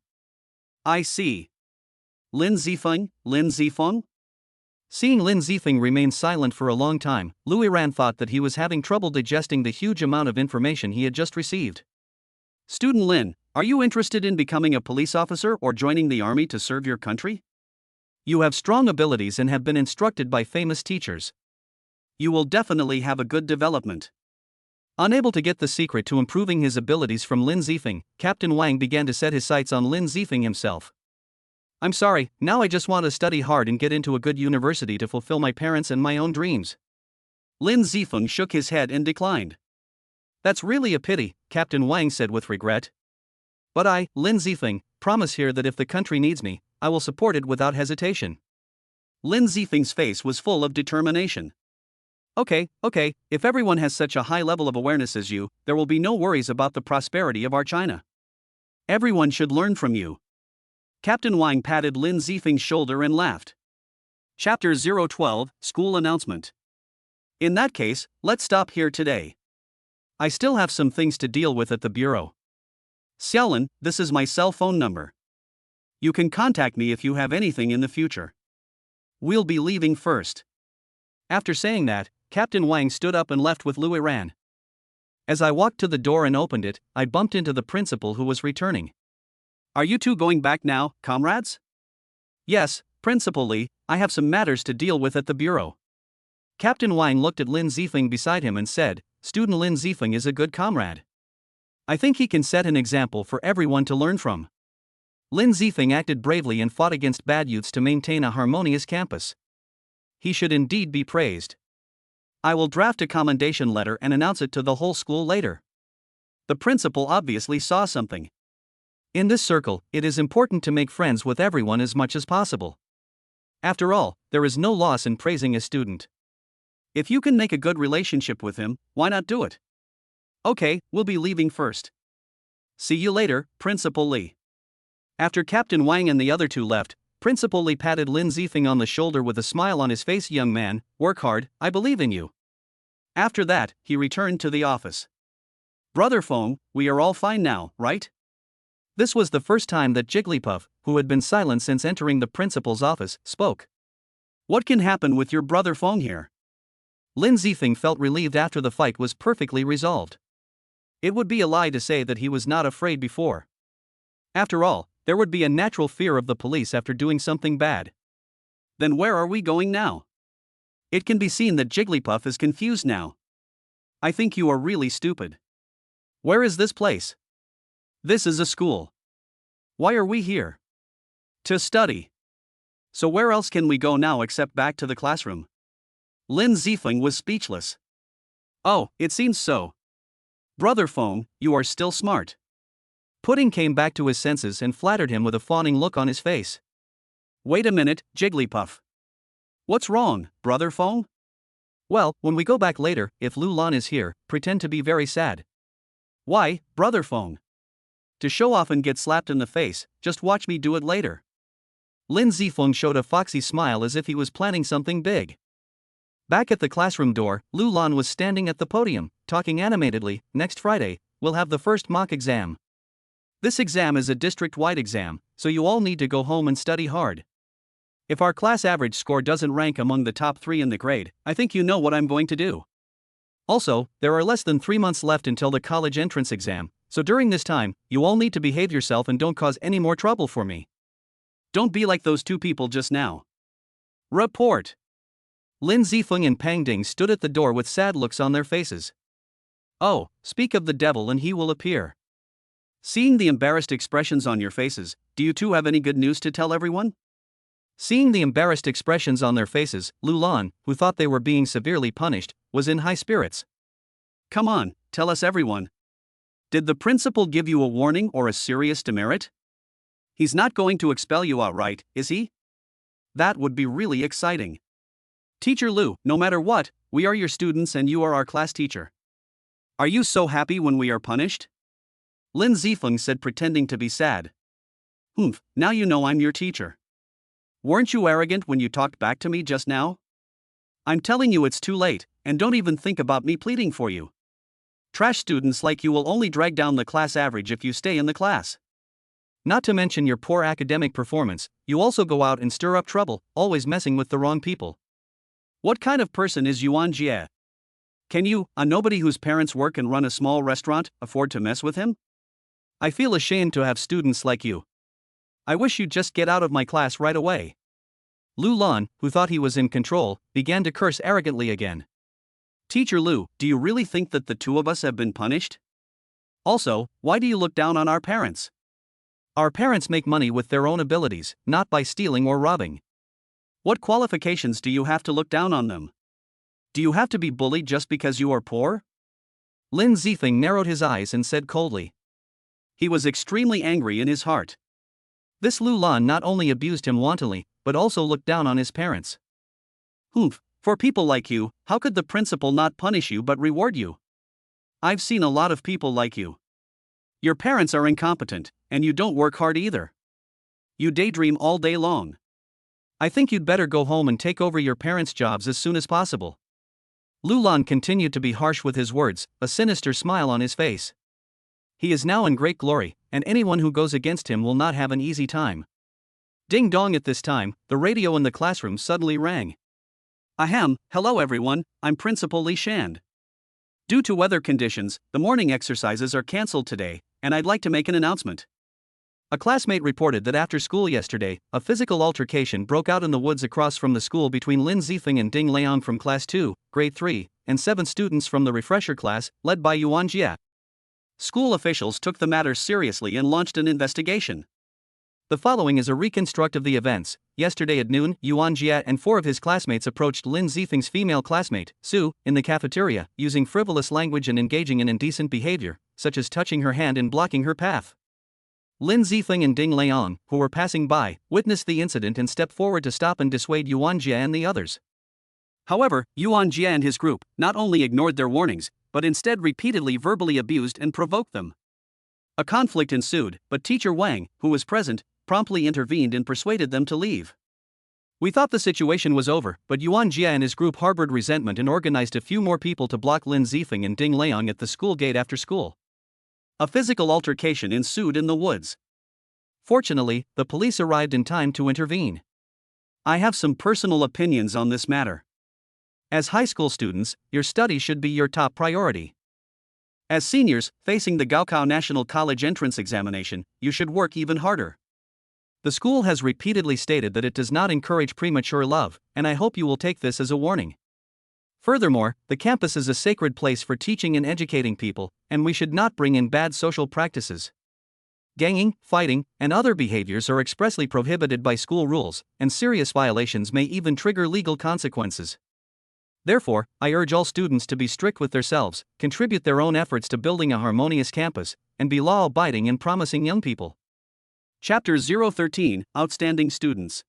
I see. Lin Zifeng? Seeing Lin Zifeng remain silent for a long time, Louis Ran thought that he was having trouble digesting the huge amount of information he had just received. Student Lin, are you interested in becoming a police officer or joining the army to serve your country? You have strong abilities and have been instructed by famous teachers. You will definitely have a good development. Unable to get the secret to improving his abilities from Lin Zifeng, Captain Wang began to set his sights on Lin Zifeng himself. I'm sorry, now I just want to study hard and get into a good university to fulfill my parents' and my own dreams. Lin Zifeng shook his head and declined. That's really a pity, Captain Wang said with regret. But I, Lin Zifeng, promise here that if the country needs me, I will support it without hesitation. Lin Zifeng's face was full of determination. Okay, if everyone has such a high level of awareness as you, there will be no worries about the prosperity of our China. Everyone should learn from you. Captain Wang patted Lin Zifeng's shoulder and laughed. Chapter 012, School Announcement. In that case, let's stop here today. I still have some things to deal with at the bureau. Xiaolin, this is my cell phone number. You can contact me if you have anything in the future. We'll be leaving first. After saying that, Captain Wang stood up and left with Louis Ran. As I walked to the door and opened it, I bumped into the principal who was returning. Are you two going back now, comrades? Yes, Principal Li, I have some matters to deal with at the bureau. Captain Wang looked at Lin Zifeng beside him and said, Student Lin Zifeng is a good comrade. I think he can set an example for everyone to learn from. Lin Zifeng acted bravely and fought against bad youths to maintain a harmonious campus. He should indeed be praised. I will draft a commendation letter and announce it to the whole school later. The principal obviously saw something. In this circle, it is important to make friends with everyone as much as possible. After all, there is no loss in praising a student. If you can make a good relationship with him, why not do it? Okay, we'll be leaving first. See you later, Principal Li. After Captain Wang and the other two left, Principal Li patted Lin Zifeng on the shoulder with a smile on his face. Young man, work hard, I believe in you. After that, he returned to the office. Brother Feng, we are all fine now, right? This was the first time that Jigglypuff, who had been silent since entering the principal's office, spoke. What can happen with your brother Feng here? Lin Zifeng felt relieved after the fight was perfectly resolved. It would be a lie to say that he was not afraid before. After all, there would be a natural fear of the police after doing something bad. Then where are we going now? It can be seen that Jigglypuff is confused now. I think you are really stupid. Where is this place? This is a school. Why are we here? To study. So where else can we go now except back to the classroom? Lin Zifeng was speechless. Oh, it seems so. Brother Feng, you are still smart. Pudding came back to his senses and flattered him with a fawning look on his face. Wait a minute, Jigglypuff. What's wrong, brother Feng? Well, when we go back later, if Lu Lan is here, pretend to be very sad. Why, brother Feng? To show off and get slapped in the face, just watch me do it later. Lin Zifeng showed a foxy smile as if he was planning something big. Back at the classroom door, Lu Lan was standing at the podium, talking animatedly. Next Friday, we'll have the first mock exam. This exam is a district-wide exam, so you all need to go home and study hard. If our class average score doesn't rank among the top 3 in the grade, I think you know what I'm going to do. Also, there are less than 3 months left until the college entrance exam, so during this time, you all need to behave yourself and don't cause any more trouble for me. Don't be like those 2 people just now. Report. Lin Zifeng and Pang Ding stood at the door with sad looks on their faces. Oh, speak of the devil and he will appear. Seeing the embarrassed expressions on your faces, do you two have any good news to tell everyone? Seeing the embarrassed expressions on their faces, Lu Lan, who thought they were being severely punished, was in high spirits. Come on, tell us everyone. Did the principal give you a warning or a serious demerit? He's not going to expel you outright, is he? That would be really exciting. Teacher Lu, no matter what, we are your students and you are our class teacher. Are you so happy when we are punished? Lin Zifeng said, pretending to be sad. Now you know I'm your teacher. Weren't you arrogant when you talked back to me just now? I'm telling you it's too late, and don't even think about me pleading for you. Trash students like you will only drag down the class average if you stay in the class. Not to mention your poor academic performance, you also go out and stir up trouble, always messing with the wrong people. What kind of person is Yuan Jie? Can you, a nobody whose parents work and run a small restaurant, afford to mess with him? I feel ashamed to have students like you. I wish you'd just get out of my class right away. Lu Lan, who thought he was in control, began to curse arrogantly again. Teacher Lu, do you really think that the 2 of us have been punished? Also, why do you look down on our parents? Our parents make money with their own abilities, not by stealing or robbing. What qualifications do you have to look down on them? Do you have to be bullied just because you are poor? Lin Zifeng narrowed his eyes and said coldly. He was extremely angry in his heart. This Lu Lan not only abused him wantonly, but also looked down on his parents. For people like you, how could the principal not punish you but reward you? I've seen a lot of people like you. Your parents are incompetent, and you don't work hard either. You daydream all day long. I think you'd better go home and take over your parents' jobs as soon as possible. Lu Lan continued to be harsh with his words, a sinister smile on his face. He is now in great glory, and anyone who goes against him will not have an easy time. Ding dong, at this time, the radio in the classroom suddenly rang. Ahem, hello everyone, I'm Principal Li Shand. Due to weather conditions, the morning exercises are cancelled today, and I'd like to make an announcement. A classmate reported that after school yesterday, a physical altercation broke out in the woods across from the school between Lin Zifeng and Ding Liang from Class 2, Grade 3, and 7 students from the refresher class, led by Yuan Jie. School officials took the matter seriously and launched an investigation. The following is a reconstruct of the events. Yesterday at noon, Yuan Jie and 4 of his classmates approached Lin Zifeng's female classmate, Su, in the cafeteria, using frivolous language and engaging in indecent behavior, such as touching her hand and blocking her path. Lin Zifeng and Ding Liang, who were passing by, witnessed the incident and stepped forward to stop and dissuade Yuan Jie and the others. However, Yuan Jie and his group not only ignored their warnings, but instead repeatedly verbally abused and provoked them. A conflict ensued, but Teacher Wang, who was present, promptly intervened and persuaded them to leave. We thought the situation was over, but Yuan Jie and his group harbored resentment and organized a few more people to block Lin Zifeng and Ding Liang at the school gate after school. A physical altercation ensued in the woods. Fortunately, the police arrived in time to intervene. I have some personal opinions on this matter. As high school students, your studies should be your top priority. As seniors, facing the Gaokao National College entrance examination, you should work even harder. The school has repeatedly stated that it does not encourage premature love, and I hope you will take this as a warning. Furthermore, the campus is a sacred place for teaching and educating people, and we should not bring in bad social practices. Ganging, fighting, and other behaviors are expressly prohibited by school rules, and serious violations may even trigger legal consequences. Therefore, I urge all students to be strict with themselves, contribute their own efforts to building a harmonious campus, and be law-abiding and promising young people. Chapter 013, Outstanding Students.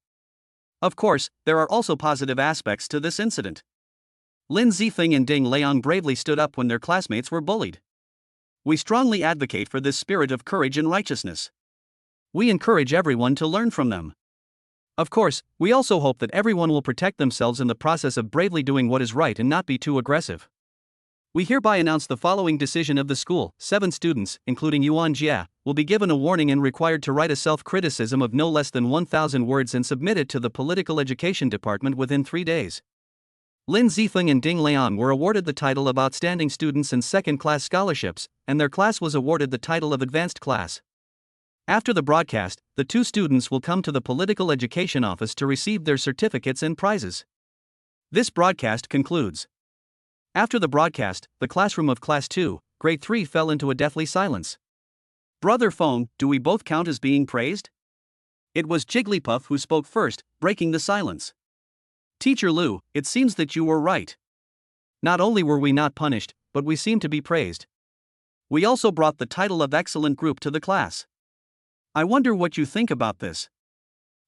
Of course, there are also positive aspects to this incident. Lin Zifeng and Ding Liang bravely stood up when their classmates were bullied. We strongly advocate for this spirit of courage and righteousness. We encourage everyone to learn from them. Of course, we also hope that everyone will protect themselves in the process of bravely doing what is right and not be too aggressive. We hereby announce the following decision of the school. 7 students, including Yuan Jia, will be given a warning and required to write a self-criticism of no less than 1,000 words and submit it to the Political Education Department within 3 days. Lin Zifeng and Ding Liang were awarded the title of Outstanding Students and Second-Class Scholarships, and their class was awarded the title of Advanced Class. After the broadcast, the 2 students will come to the Political Education Office to receive their certificates and prizes. This broadcast concludes. After the broadcast, the classroom of Class 2, Grade 3 fell into a deathly silence. Brother Feng, do we both count as being praised? It was Jigglypuff who spoke first, breaking the silence. Teacher Lu, it seems that you were right. Not only were we not punished, but we seemed to be praised. We also brought the title of Excellent Group to the class. I wonder what you think about this.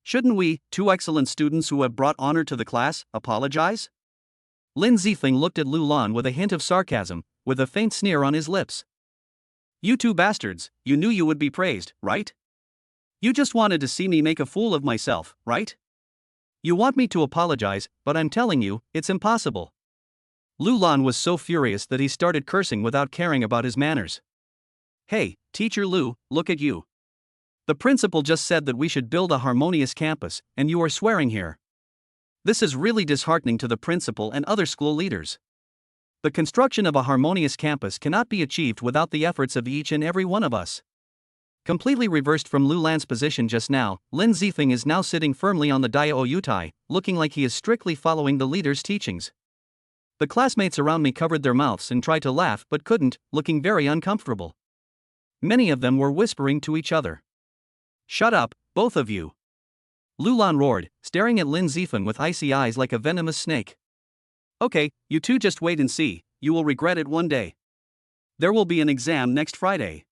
Shouldn't we, 2 excellent students who have brought honor to the class, apologize? Lin Zifeng looked at Lu Lan with a hint of sarcasm, with a faint sneer on his lips. You 2 bastards, you knew you would be praised, right? You just wanted to see me make a fool of myself, right? You want me to apologize, but I'm telling you, it's impossible. Lu Lan was so furious that he started cursing without caring about his manners. Hey, Teacher Lu, look at you. The principal just said that we should build a harmonious campus, and you are swearing here. This is really disheartening to the principal and other school leaders. The construction of a harmonious campus cannot be achieved without the efforts of each and every one of us. Completely reversed from Lu Lan's position just now, Lin Zifeng is now sitting firmly on the Dao Yutai, looking like he is strictly following the leader's teachings. The classmates around me covered their mouths and tried to laugh but couldn't, looking very uncomfortable. Many of them were whispering to each other. Shut up, both of you. Lu Lan roared, staring at Lin Zifeng with icy eyes like a venomous snake. Okay, you 2 just wait and see, you will regret it one day. There will be an exam next Friday.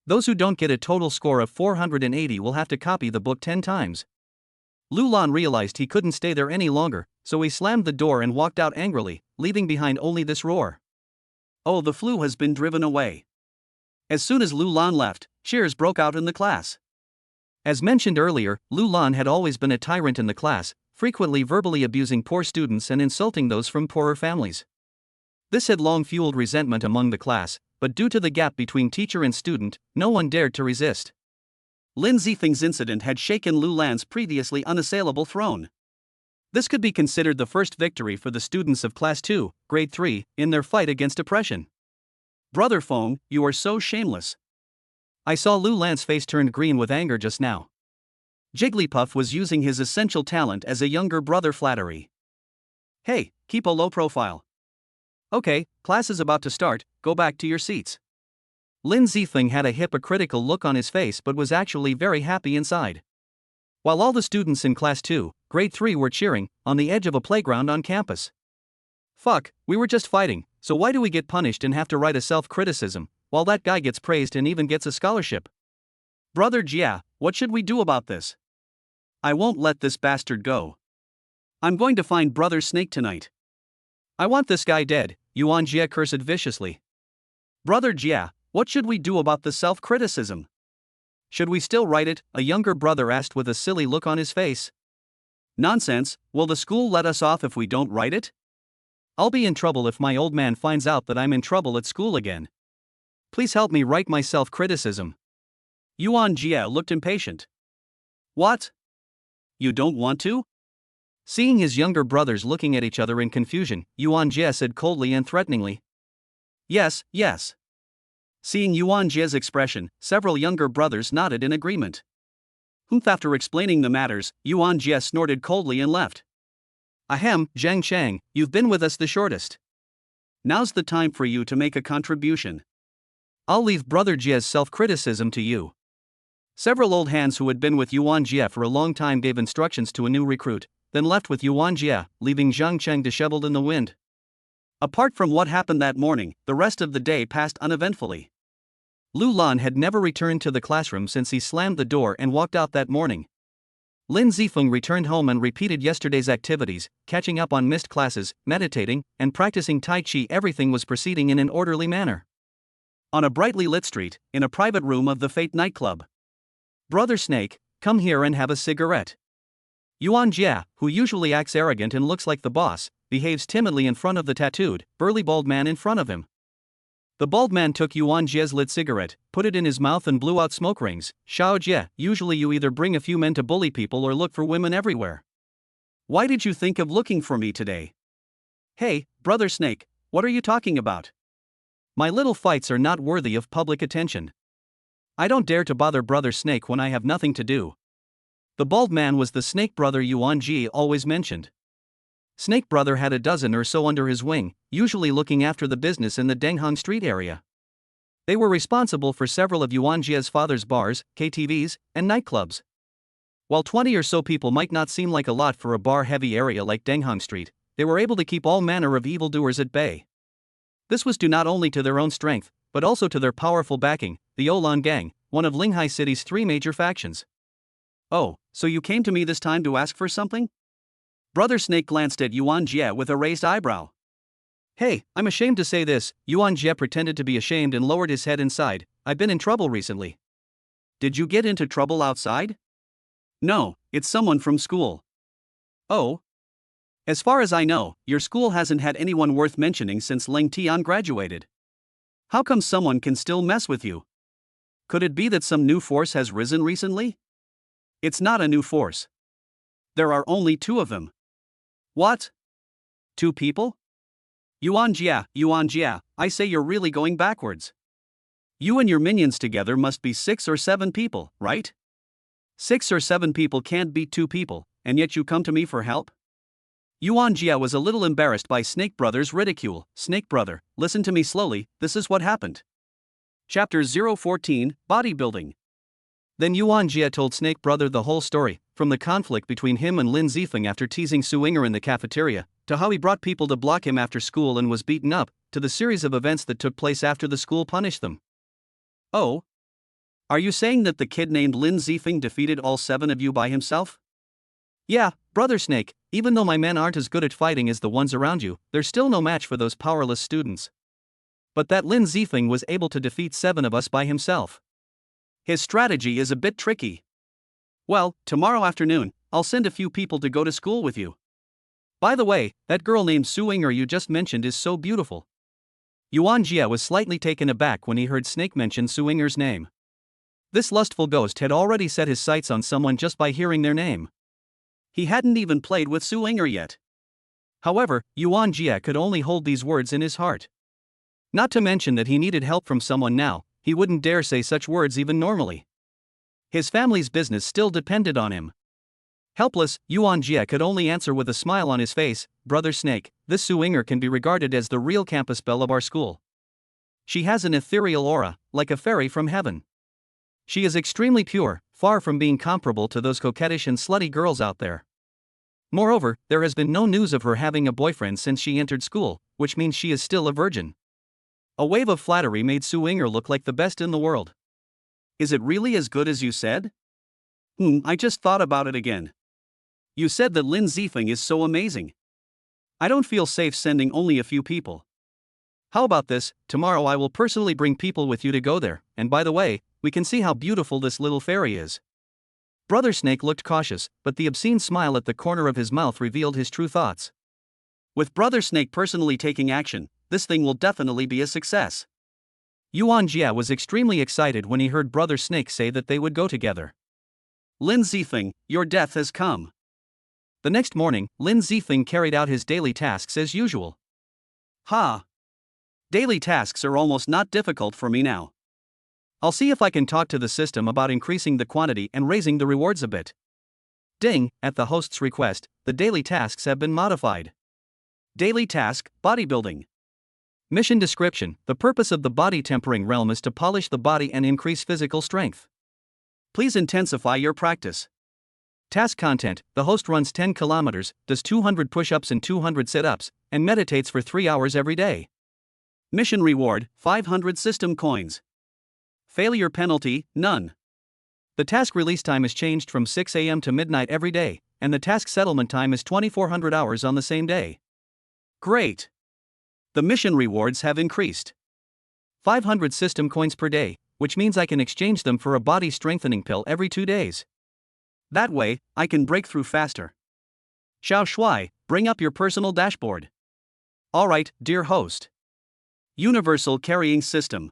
Those who don't get a total score of 480 will have to copy the book 10 times. Lu Lan realized he couldn't stay there any longer, so he slammed the door and walked out angrily, leaving behind only this roar. Oh, the flu has been driven away. As soon as Lu Lan left, cheers broke out in the class. As mentioned earlier, Lu Lan had always been a tyrant in the class, frequently verbally abusing poor students and insulting those from poorer families. This had long fueled resentment among the class, but due to the gap between teacher and student, no one dared to resist. Lin Zifeng's incident had shaken Lu Lan's previously unassailable throne. This could be considered the first victory for the students of Class 2, Grade 3, in their fight against oppression. Brother Feng, you are so shameless. I saw Lu Lan's face turned green with anger just now. Jigglypuff was using his essential talent as a younger brother flattery. Hey, keep a low profile. Okay, class is about to start, go back to your seats. Lin Zifeng had a hypocritical look on his face but was actually very happy inside. While all the students in Class 2, Grade 3 were cheering, on the edge of a playground on campus. Fuck, we were just fighting, so why do we get punished and have to write a self-criticism, while that guy gets praised and even gets a scholarship? Brother Jia, what should we do about this? I won't let this bastard go. I'm going to find Brother Snake tonight. I want this guy dead, Yuan Jia cursed viciously. Brother Jia, what should we do about the self-criticism? Should we still write it? A younger brother asked with a silly look on his face. Nonsense, will the school let us off if we don't write it? I'll be in trouble if my old man finds out that I'm in trouble at school again. Please help me write my self-criticism. Yuan Jia looked impatient. What? You don't want to? Seeing his younger brothers looking at each other in confusion, Yuan Jia said coldly and threateningly. Yes, yes. Seeing Yuan Jia's expression, several younger brothers nodded in agreement. After explaining the matters, Yuan Jia snorted coldly and left. Ahem, Zhang Chang, you've been with us the shortest. Now's the time for you to make a contribution. I'll leave Brother Jia's self-criticism to you. Several old hands who had been with Yuan Jia for a long time gave instructions to a new recruit, then left with Yuan Jia, leaving Zhang Cheng disheveled in the wind. Apart from what happened that morning, the rest of the day passed uneventfully. Lu Lan had never returned to the classroom since he slammed the door and walked out that morning. Lin Zifeng returned home and repeated yesterday's activities, catching up on missed classes, meditating, and practicing Tai Chi. Everything was proceeding in an orderly manner. On a brightly lit street, in a private room of the Fate nightclub. Brother Snake, come here and have a cigarette. Yuan Jia, who usually acts arrogant and looks like the boss, behaves timidly in front of the tattooed, burly bald man in front of him. The bald man took Yuan Jia's lit cigarette, put it in his mouth and blew out smoke rings. Xiao Jia, usually you either bring a few men to bully people or look for women everywhere. Why did you think of looking for me today? Hey, Brother Snake, what are you talking about? My little fights are not worthy of public attention. I don't dare to bother Brother Snake when I have nothing to do. The bald man was the snake brother Yuan Ji always mentioned. Snake Brother had a dozen or so under his wing, usually looking after the business in the Denghang Street area. They were responsible for several of Yuan Jia's father's bars, KTVs, and nightclubs. While 20 or so people might not seem like a lot for a bar-heavy area like Denghang Street, they were able to keep all manner of evildoers at bay. This was due not only to their own strength, but also to their powerful backing, the Olan Gang, one of Linghai City's 3 major factions. Oh, so you came to me this time to ask for something? Brother Snake glanced at Yuan Jia with a raised eyebrow. Hey, I'm ashamed to say this, Yuan Jia pretended to be ashamed and lowered his head inside. I've been in trouble recently. Did you get into trouble outside? No, it's someone from school. Oh? As far as I know, your school hasn't had anyone worth mentioning since Ling Tian graduated. How come someone can still mess with you? Could it be that some new force has risen recently? It's not a new force. There are only 2 of them. What? 2 people? Yuan Jia, I say you're really going backwards. You and your minions together must be 6 or 7 people, right? 6 or 7 people can't beat 2 people, and yet you come to me for help? Yuan Jia was a little embarrassed by Snake Brother's ridicule. Snake Brother, listen to me slowly, this is what happened. Chapter 014, Bodybuilding. Then Yuan Jia told Snake Brother the whole story, from the conflict between him and Lin Zifeng after teasing Su Yinger in the cafeteria, to how he brought people to block him after school and was beaten up, to the series of events that took place after the school punished them. Oh? Are you saying that the kid named Lin Zifeng defeated all 7 of you by himself? Yeah, Brother Snake, even though my men aren't as good at fighting as the ones around you, they're still no match for those powerless students. But that Lin Zifeng was able to defeat 7 of us by himself. His strategy is a bit tricky. Well, tomorrow afternoon, I'll send a few people to go to school with you. By the way, that girl named Su Yinger you just mentioned is so beautiful. Yuan Jia was slightly taken aback when he heard Snake mention Su Yinger's name. This lustful ghost had already set his sights on someone just by hearing their name. He hadn't even played with Su Yinger yet. However, Yuan Jia could only hold these words in his heart. Not to mention that he needed help from someone now. He wouldn't dare say such words even normally. His family's business still depended on him. Helpless, Yuan Jia could only answer with a smile on his face, Brother Snake, this Su Yinger can be regarded as the real campus belle of our school. She has an ethereal aura, like a fairy from heaven. She is extremely pure, far from being comparable to those coquettish and slutty girls out there. Moreover, there has been no news of her having a boyfriend since she entered school, which means she is still a virgin. A wave of flattery made Su Yinger look like the best in the world. Is it really as good as you said? I just thought about it again. You said that Lin Zifeng is so amazing. I don't feel safe sending only a few people. How about this, tomorrow I will personally bring people with you to go there, and by the way, we can see how beautiful this little fairy is. Brother Snake looked cautious, but the obscene smile at the corner of his mouth revealed his true thoughts. With Brother Snake personally taking action, this thing will definitely be a success. Yuan Jia was extremely excited when he heard Brother Snake say that they would go together. Lin Zifeng, your death has come. The next morning, Lin Zifeng carried out his daily tasks as usual. Daily tasks are almost not difficult for me now. I'll see if I can talk to the system about increasing the quantity and raising the rewards a bit. Ding, at the host's request, the daily tasks have been modified. Daily task, bodybuilding. Mission description: the purpose of the body tempering realm is to polish the body and increase physical strength. Please intensify your practice. Task content: the host runs 10 kilometers, does 200 push-ups and 200 sit-ups, and meditates for 3 hours every day. Mission reward: 500 system coins. Failure penalty: none. The task release time is changed from 6 a.m. to midnight every day, and the task settlement time is 2400 hours on the same day. Great! The mission rewards have increased. 500 system coins per day, which means I can exchange them for a body strengthening pill every 2 days. That way, I can break through faster. Xiao Shui, bring up your personal dashboard. Alright, dear host. Universal Carrying System.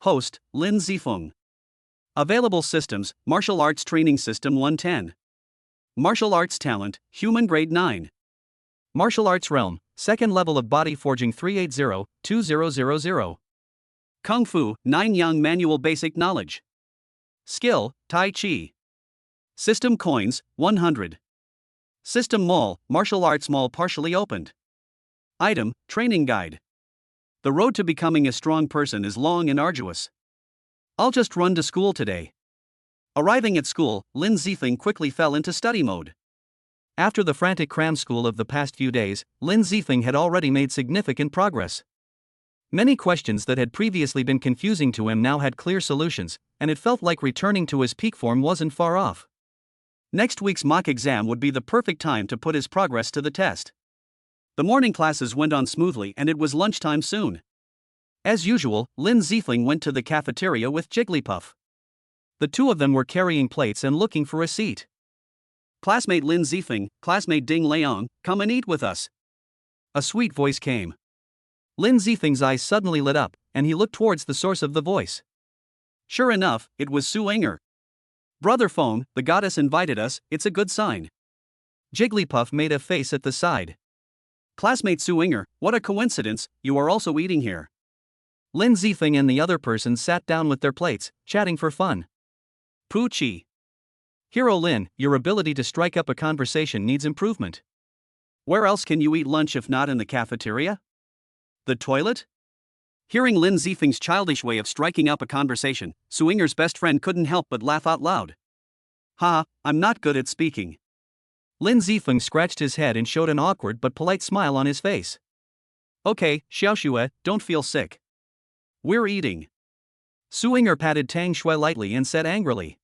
Host, Lin Zifeng. Available systems, Martial Arts Training System 110. Martial Arts Talent, Human Grade 9. Martial Arts Realm, second level of Body Forging 380-2000. Kung Fu, 9 Yang Manual Basic Knowledge. Skill, Tai Chi. System Coins, 100. System Mall, Martial Arts Mall partially opened. Item, Training Guide. The road to becoming a strong person is long and arduous. I'll just run to school today. Arriving at school, Lin Zifeng quickly fell into study mode. After the frantic cram school of the past few days, Lin Zifeng had already made significant progress. Many questions that had previously been confusing to him now had clear solutions, and it felt like returning to his peak form wasn't far off. Next week's mock exam would be the perfect time to put his progress to the test. The morning classes went on smoothly and it was lunchtime soon. As usual, Lin Zifeng went to the cafeteria with Jigglypuff. The two of them were carrying plates and looking for a seat. Classmate Lin Zifeng, classmate Ding Leong, come and eat with us. A sweet voice came. Lin Zifeng's eyes suddenly lit up, and he looked towards the source of the voice. Sure enough, it was Su Inger. Brother Feng, the goddess invited us, it's a good sign. Jigglypuff made a face at the side. Classmate Su Inger, what a coincidence, you are also eating here. Lin Zifeng and the other person sat down with their plates, chatting for fun. Poochie. Hero Lin, your ability to strike up a conversation needs improvement. Where else can you eat lunch if not in the cafeteria? The toilet? Hearing Lin Zifeng's childish way of striking up a conversation, Su Inger's best friend couldn't help but laugh out loud. Ha, I'm not good at speaking. Lin Zifeng scratched his head and showed an awkward but polite smile on his face. Okay, Xiaoxue, don't feel sick. We're eating. Su Inger patted Tang Shui lightly and said angrily.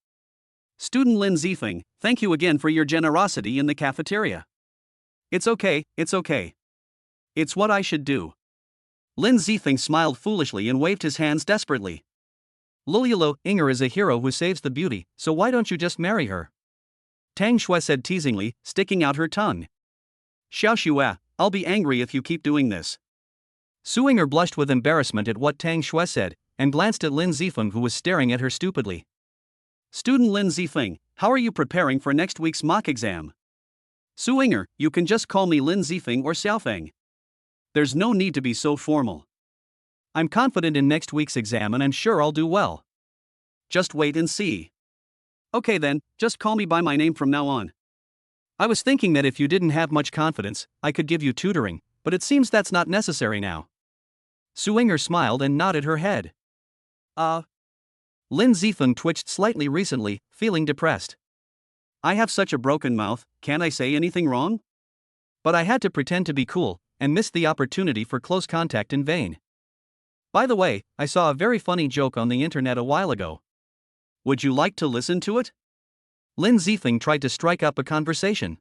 Student Lin Zifeng, thank you again for your generosity in the cafeteria. It's okay, it's okay. It's what I should do. Lin Zifeng smiled foolishly and waved his hands desperately. Lululo, Inger is a hero who saves the beauty, so why don't you just marry her? Tang Shui said teasingly, sticking out her tongue. Xiaoxue, I'll be angry if you keep doing this. Su Inger blushed with embarrassment at what Tang Shui said, and glanced at Lin Zifeng who was staring at her stupidly. Student Lin Zifeng, how are you preparing for next week's mock exam? Su Inger, you can just call me Lin Zifeng or Xiaofeng. There's no need to be so formal. I'm confident in next week's exam and I'm sure I'll do well. Just wait and see. Okay then, just call me by my name from now on. I was thinking that if you didn't have much confidence, I could give you tutoring, but it seems that's not necessary now. Su Inger smiled and nodded her head. Lin Zifeng twitched slightly recently, feeling depressed. I have such a broken mouth, can't I say anything wrong? But I had to pretend to be cool, and missed the opportunity for close contact in vain. By the way, I saw a very funny joke on the internet a while ago. Would you like to listen to it? Lin Zifeng tried to strike up a conversation.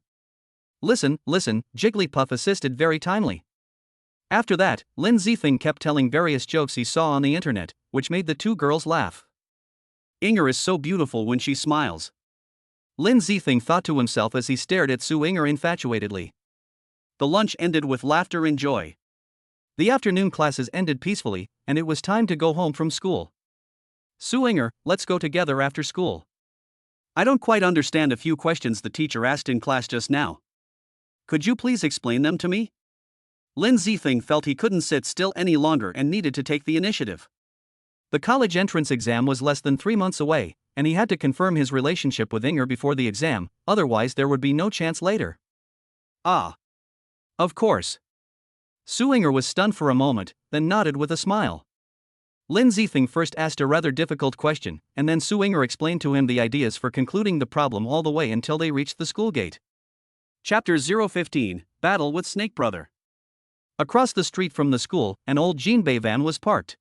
Listen, Jigglypuff assisted very timely. After that, Lin Zifeng kept telling various jokes he saw on the internet, which made the two girls laugh. Inger is so beautiful when she smiles. Lin Zifeng thought to himself as he stared at Su Inger infatuatedly. The lunch ended with laughter and joy. The afternoon classes ended peacefully, and it was time to go home from school. Su Inger, let's go together after school. I don't quite understand a few questions the teacher asked in class just now. Could you please explain them to me? Lin Zifeng felt he couldn't sit still any longer and needed to take the initiative. The college entrance exam was less than 3 months away, and he had to confirm his relationship with Inger before the exam, otherwise there would be no chance later. Ah. Of course. Su Inger was stunned for a moment, then nodded with a smile. Lin Zifeng first asked a rather difficult question, and then Su Inger explained to him the ideas for concluding the problem all the way until they reached the school gate. Chapter 015, Battle with Snake Brother. Across the street from the school, an old Jinbei van was parked.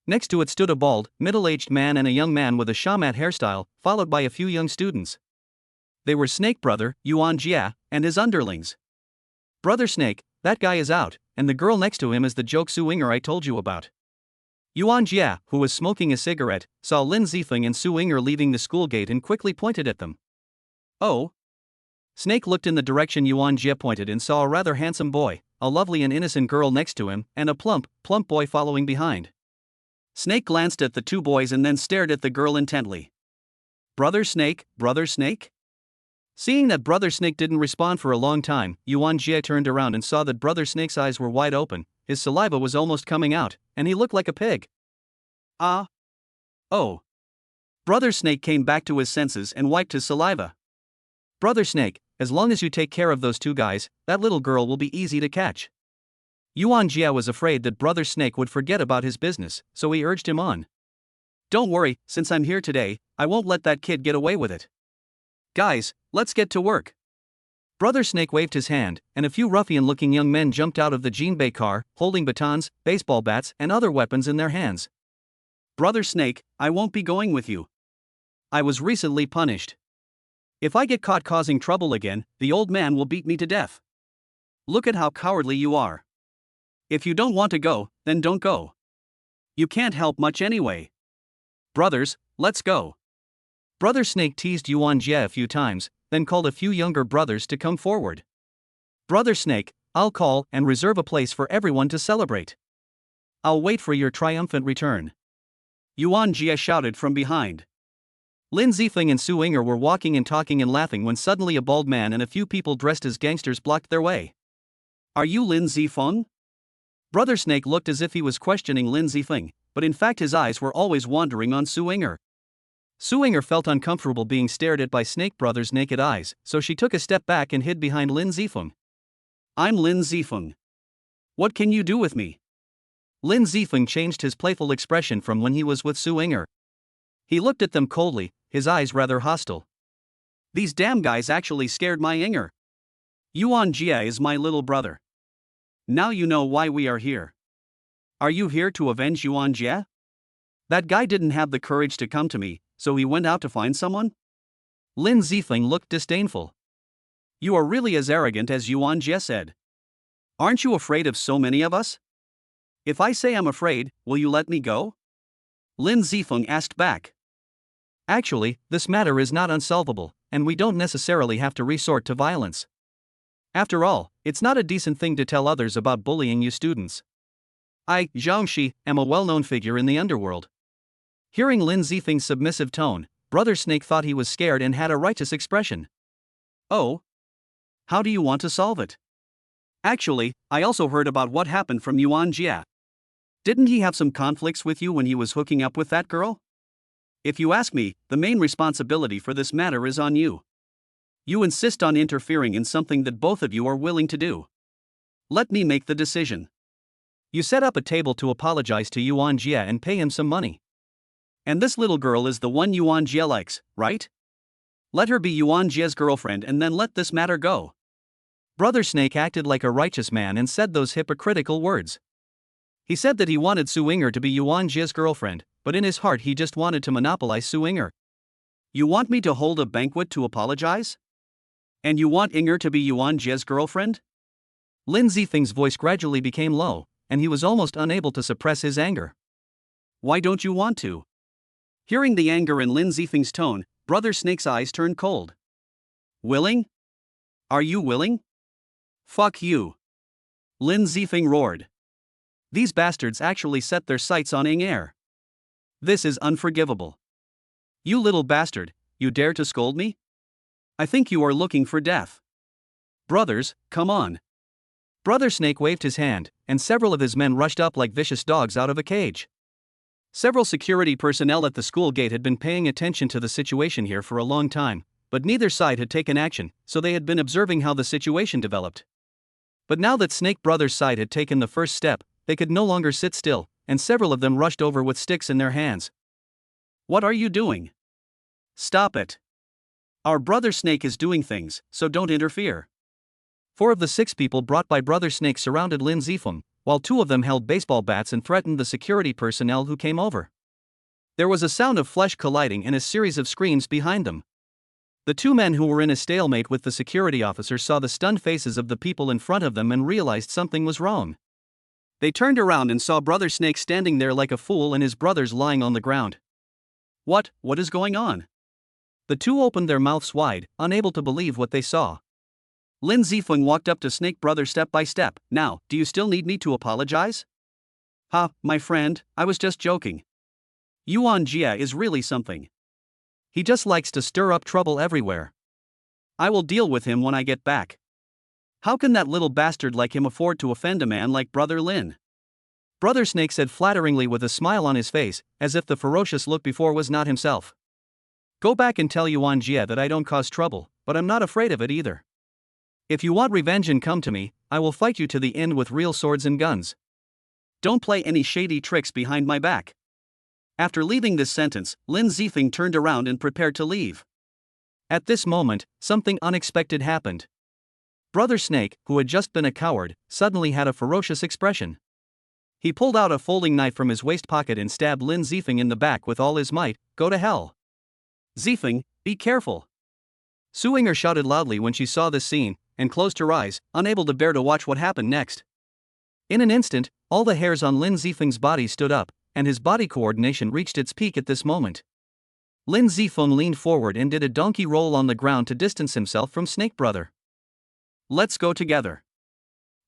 Next to it stood a bald, middle-aged man and a young man with a shaman hairstyle, followed by a few young students. They were Snake Brother, Yuan Jia, and his underlings. Brother Snake, that guy is out, and the girl next to him is the joke Su Yinger I told you about. Yuan Jia, who was smoking a cigarette, saw Lin Zifeng and Su Yinger leaving the school gate and quickly pointed at them. Oh? Snake looked in the direction Yuan Jia pointed and saw a rather handsome boy, a lovely and innocent girl next to him, and a plump boy following behind. Snake glanced at the two boys and then stared at the girl intently. Brother Snake, Brother Snake? Seeing that Brother Snake didn't respond for a long time, Yuan Jia turned around and saw that Brother Snake's eyes were wide open, his saliva was almost coming out, and he looked like a pig. Ah. Oh. Brother Snake came back to his senses and wiped his saliva. Brother Snake, as long as you take care of those two guys, that little girl will be easy to catch. Yuan Jia was afraid that Brother Snake would forget about his business, so he urged him on. Don't worry, since I'm here today, I won't let that kid get away with it. Guys, let's get to work. Brother Snake waved his hand, and a few ruffian-looking young men jumped out of the Jinbei car, holding batons, baseball bats, and other weapons in their hands. Brother Snake, I won't be going with you. I was recently punished. If I get caught causing trouble again, the old man will beat me to death. Look at how cowardly you are. If you don't want to go, then don't go. You can't help much anyway. Brothers, let's go. Brother Snake teased Yuan Jia a few times, then called a few younger brothers to come forward. Brother Snake, I'll call and reserve a place for everyone to celebrate. I'll wait for your triumphant return. Yuan Jia shouted from behind. Lin Zifeng and Su Yinger were walking and talking and laughing when suddenly a bald man and a few people dressed as gangsters blocked their way. Are you Lin Zifeng? Brother Snake looked as if he was questioning Lin Zifeng, but in fact his eyes were always wandering on Su Yinger. Su Yinger felt uncomfortable being stared at by Snake Brother's naked eyes, so she took a step back and hid behind Lin Zifeng. I'm Lin Zifeng. What can you do with me? Lin Zifeng changed his playful expression from when he was with Su Yinger. He looked at them coldly, his eyes rather hostile. These damn guys actually scared my Yinger. Yuan Jia is my little brother. Now you know why we are here. Are you here to avenge Yuan Jia? That guy didn't have the courage to come to me, so he went out to find someone? Lin Zifeng looked disdainful. You are really as arrogant as Yuan Jia said. Aren't you afraid of so many of us? If I say I'm afraid, will you let me go? Lin Zifeng asked back. Actually, this matter is not unsolvable, and we don't necessarily have to resort to violence. After all, it's not a decent thing to tell others about bullying you students. I, Zhangxi, am a well-known figure in the underworld. Hearing Lin Zifeng's submissive tone, Brother Snake thought he was scared and had a righteous expression. Oh? How do you want to solve it? Actually, I also heard about what happened from Yuan Jia. Didn't he have some conflicts with you when he was hooking up with that girl? If you ask me, the main responsibility for this matter is on you. You insist on interfering in something that both of you are willing to do. Let me make the decision. You set up a table to apologize to Yuan Jia and pay him some money. And this little girl is the one Yuan Jia likes, right? Let her be Yuan Jia's girlfriend and then let this matter go. Brother Snake acted like a righteous man and said those hypocritical words. He said that he wanted Su Yinger to be Yuan Jia's girlfriend, but in his heart he just wanted to monopolize Su Yinger. You want me to hold a banquet to apologize? And you want Yinger to be Yuan Jia's girlfriend? Lin Zifeng's voice gradually became low, and he was almost unable to suppress his anger. Why don't you want to? Hearing the anger in Lin Zifeng's tone, Brother Snake's eyes turned cold. Willing? Are you willing? Fuck you. Lin Zifeng roared. These bastards actually set their sights on Yinger. This is unforgivable. You little bastard, you dare to scold me? I think you are looking for death. Brothers, come on. Brother Snake waved his hand, and several of his men rushed up like vicious dogs out of a cage. Several security personnel at the school gate had been paying attention to the situation here for a long time, but neither side had taken action, so they had been observing how the situation developed. But now that Snake Brothers' side had taken the first step, they could no longer sit still, and several of them rushed over with sticks in their hands. What are you doing? Stop it. Our Brother Snake is doing things, so don't interfere. 4 of the 6 people brought by Brother Snake surrounded Lin Zifeng, while two of them held baseball bats and threatened the security personnel who came over. There was a sound of flesh colliding and a series of screams behind them. The two men who were in a stalemate with the security officer saw the stunned faces of the people in front of them and realized something was wrong. They turned around and saw Brother Snake standing there like a fool and his brothers lying on the ground. What is going on? The two opened their mouths wide, unable to believe what they saw. Lin Zifeng walked up to Snake Brother step by step. Now, do you still need me to apologize? Ha, my friend, I was just joking. Yuan Jia is really something. He just likes to stir up trouble everywhere. I will deal with him when I get back. How can that little bastard like him afford to offend a man like Brother Lin? Brother Snake said flatteringly with a smile on his face, as if the ferocious look before was not himself. Go back and tell Yuan Jia that I don't cause trouble, but I'm not afraid of it either. If you want revenge and come to me, I will fight you to the end with real swords and guns. Don't play any shady tricks behind my back. After leaving this sentence, Lin Zifeng turned around and prepared to leave. At this moment, something unexpected happened. Brother Snake, who had just been a coward, suddenly had a ferocious expression. He pulled out a folding knife from his waist pocket and stabbed Lin Zifeng in the back with all his might. Go to hell. Zifeng, be careful. Su Yinger shouted loudly when she saw this scene, and closed her eyes, unable to bear to watch what happened next. In an instant, all the hairs on Lin Zifeng's body stood up, and his body coordination reached its peak at this moment. Lin Zifeng leaned forward and did a donkey roll on the ground to distance himself from Snake Brother. Let's go together.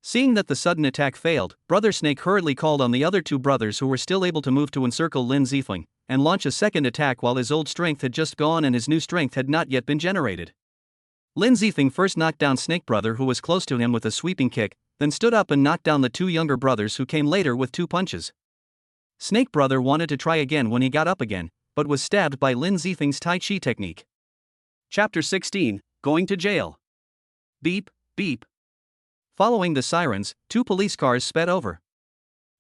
Seeing that the sudden attack failed, Brother Snake hurriedly called on the other two brothers who were still able to move to encircle Lin Zifeng, and launch a second attack while his old strength had just gone and his new strength had not yet been generated. Lin Zifeng first knocked down Snake Brother who was close to him with a sweeping kick, then stood up and knocked down the two younger brothers who came later with two punches. Snake Brother wanted to try again when he got up again, but was stabbed by Lin Zifeng's Tai Chi technique. Chapter 16, Going to Jail. Beep, beep. Following the sirens, two police cars sped over.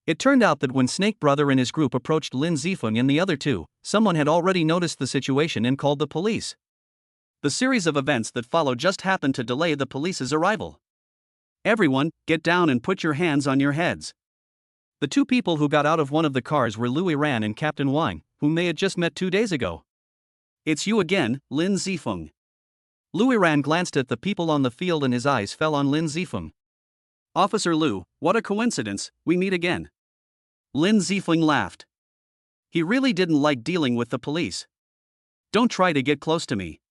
It turned out that when Snake Brother and his group approached Lin Zifeng and the other two, someone had already noticed the situation and called the police. The series of events that followed just happened to delay the police's arrival. Everyone, get down and put your hands on your heads. The two people who got out of one of the cars were Louis Ran and Captain Wang, whom they had just met 2 days ago. It's you again, Lin Zifeng. Louis Ran glanced at the people on the field and his eyes fell on Lin Zifeng. Officer Liu, what a coincidence, we meet again. Lin Zifeng laughed. He really didn't like dealing with the police. Don't try to get close to me.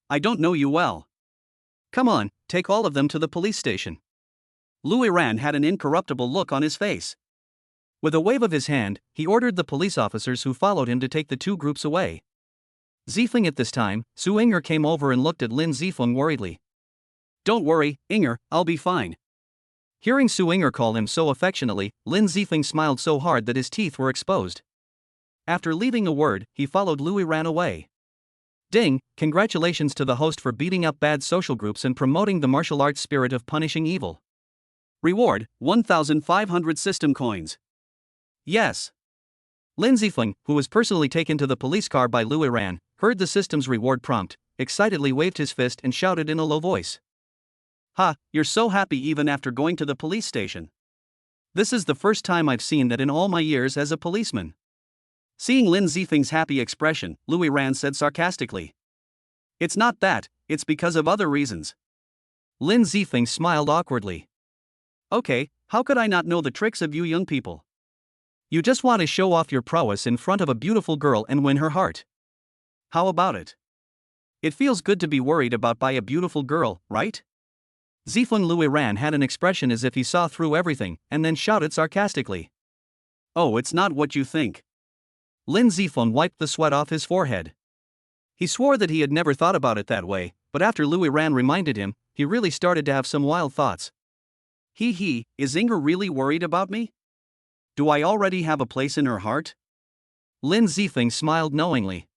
I don't know you well. Come on, take all of them to the police station. Louis Ran had an incorruptible look on his face. With a wave of his hand, he ordered the police officers who followed him to take the two groups away. Zifeng at this time, Su Yinger came over and looked at Lin Zifeng worriedly. Don't worry, Yinger, I'll be fine. Hearing Su Yinger call him so affectionately, Lin Zifeng smiled so hard that his teeth were exposed. After leaving a word, he followed Louis Ran away. Ding, congratulations to the host for beating up bad social groups and promoting the martial arts spirit of punishing evil. Reward, 1,500 system coins. Yes. Lin Zifeng, who was personally taken to the police car by Louis Ran, heard the system's reward prompt, excitedly waved his fist and shouted in a low voice. Ha, you're so happy even after going to the police station. This is the first time I've seen that in all my years as a policeman. Seeing Lin Zifeng's happy expression, Louis Ran said sarcastically. It's not that, it's because of other reasons. Lin Zifeng smiled awkwardly. Okay, how could I not know the tricks of you young people? You just want to show off your prowess in front of a beautiful girl and win her heart. How about it? It feels good to be worried about by a beautiful girl, right? Zifeng Louis Ran had an expression as if he saw through everything, and then shouted sarcastically. Oh, it's not what you think. Lin Zifeng wiped the sweat off his forehead. He swore that he had never thought about it that way, but after Louis Ran reminded him, he really started to have some wild thoughts. Is Yinger really worried about me? Do I already have a place in her heart? Lin Zifeng smiled knowingly.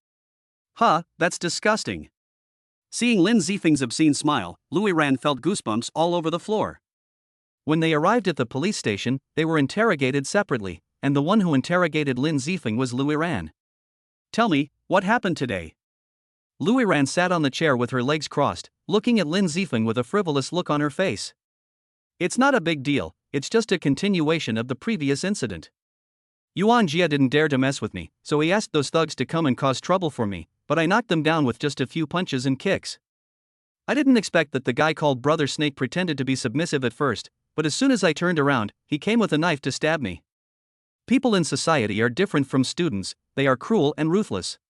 Huh, that's disgusting. Seeing Lin Zifeng's obscene smile, Louis Ran felt goosebumps all over the floor. When they arrived at the police station, they were interrogated separately, and the one who interrogated Lin Zifeng was Louis Ran. Tell me, what happened today? Louis Ran sat on the chair with her legs crossed, looking at Lin Zifeng with a frivolous look on her face. It's not a big deal, it's just a continuation of the previous incident. Yuan Jia didn't dare to mess with me, so he asked those thugs to come and cause trouble for me, but I knocked them down with just a few punches and kicks. I didn't expect that the guy called Brother Snake pretended to be submissive at first, but as soon as I turned around, he came with a knife to stab me. People in society are different from students, they are cruel and ruthless.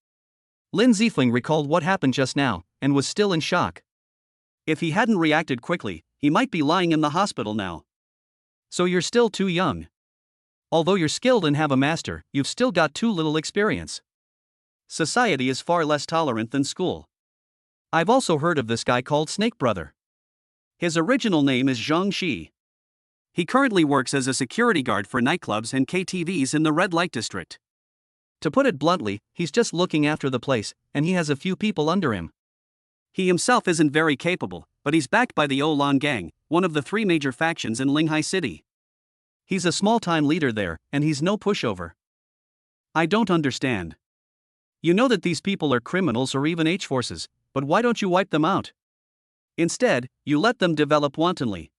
Lin Zifeng recalled what happened just now, and was still in shock. If he hadn't reacted quickly, he might be lying in the hospital now. So you're still too young. Although you're skilled and have a master, you've still got too little experience. Society is far less tolerant than school. I've also heard of this guy called Snake Brother. His original name is Zhang Shi. He currently works as a security guard for nightclubs and KTVs in the red light district. To put it bluntly, he's just looking after the place, and he has a few people under him. He himself isn't very capable, but he's backed by the Olan Gang, one of the 3 major factions in Linghai City. He's a small-time leader there, and he's no pushover. I don't understand. You know that these people are criminals or even H-forces, but why don't you wipe them out? Instead, you let them develop wantonly.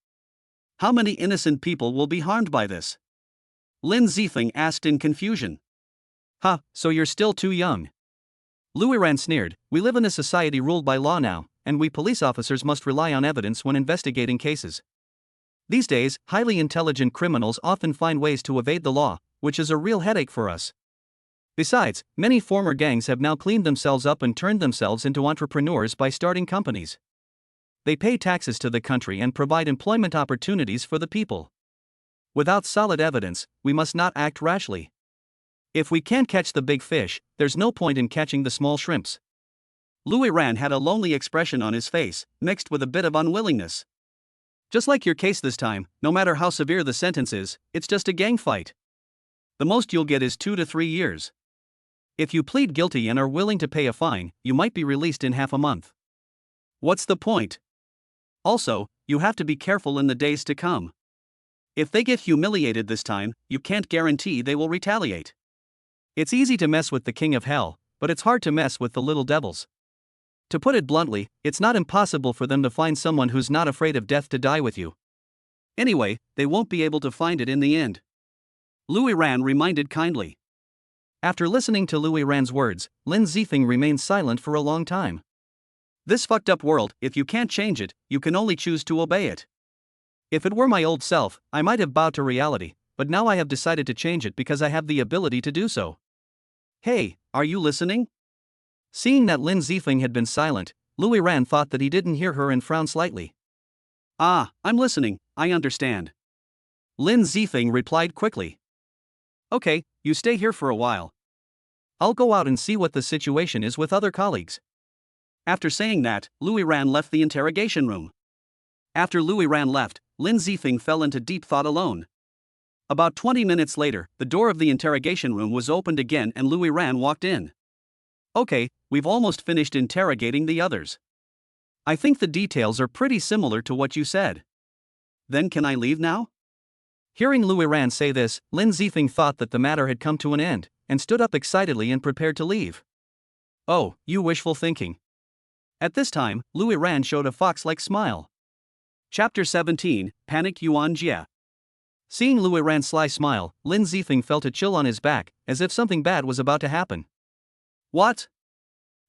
How many innocent people will be harmed by this? Lin Zifeng asked in confusion. Ha, so you're still too young. Luiran sneered, we live in a society ruled by law now, and we police officers must rely on evidence when investigating cases. These days, highly intelligent criminals often find ways to evade the law, which is a real headache for us. Besides, many former gangs have now cleaned themselves up and turned themselves into entrepreneurs by starting companies. They pay taxes to the country and provide employment opportunities for the people. Without solid evidence, we must not act rashly. If we can't catch the big fish, there's no point in catching the small shrimps. Louis Ran had a lonely expression on his face, mixed with a bit of unwillingness. Just like your case this time, no matter how severe the sentence is, it's just a gang fight. The most you'll get is 2 to 3 years. If you plead guilty and are willing to pay a fine, you might be released in half a month. What's the point? Also, you have to be careful in the days to come. If they get humiliated this time, you can't guarantee they will retaliate. It's easy to mess with the king of hell, but it's hard to mess with the little devils. To put it bluntly, it's not impossible for them to find someone who's not afraid of death to die with you. Anyway, they won't be able to find it in the end. Louis Ran reminded kindly. After listening to Louis Ran's words, Lin Zifeng remained silent for a long time. This fucked up world, if you can't change it, you can only choose to obey it. If it were my old self, I might have bowed to reality, but now I have decided to change it because I have the ability to do so. Hey, are you listening? Seeing that Lin Zifeng had been silent, Louis Ran thought that he didn't hear her and frowned slightly. Ah, I'm listening, I understand. Lin Zifeng replied quickly. Okay, you stay here for a while. I'll go out and see what the situation is with other colleagues. After saying that, Louis Ran left the interrogation room. After Louis Ran left, Lin Zifeng fell into deep thought alone. About 20 minutes later, the door of the interrogation room was opened again and Louis Ran walked in. Okay, we've almost finished interrogating the others. I think the details are pretty similar to what you said. Then can I leave now? Hearing Louis Ran say this, Lin Zifeng thought that the matter had come to an end, and stood up excitedly and prepared to leave. Oh, you wishful thinking. At this time, Louis Ran showed a fox-like smile. Chapter 17, Panicked Yuan Jia. Seeing Louis Ran's sly smile, Lin Zifeng felt a chill on his back, as if something bad was about to happen. What?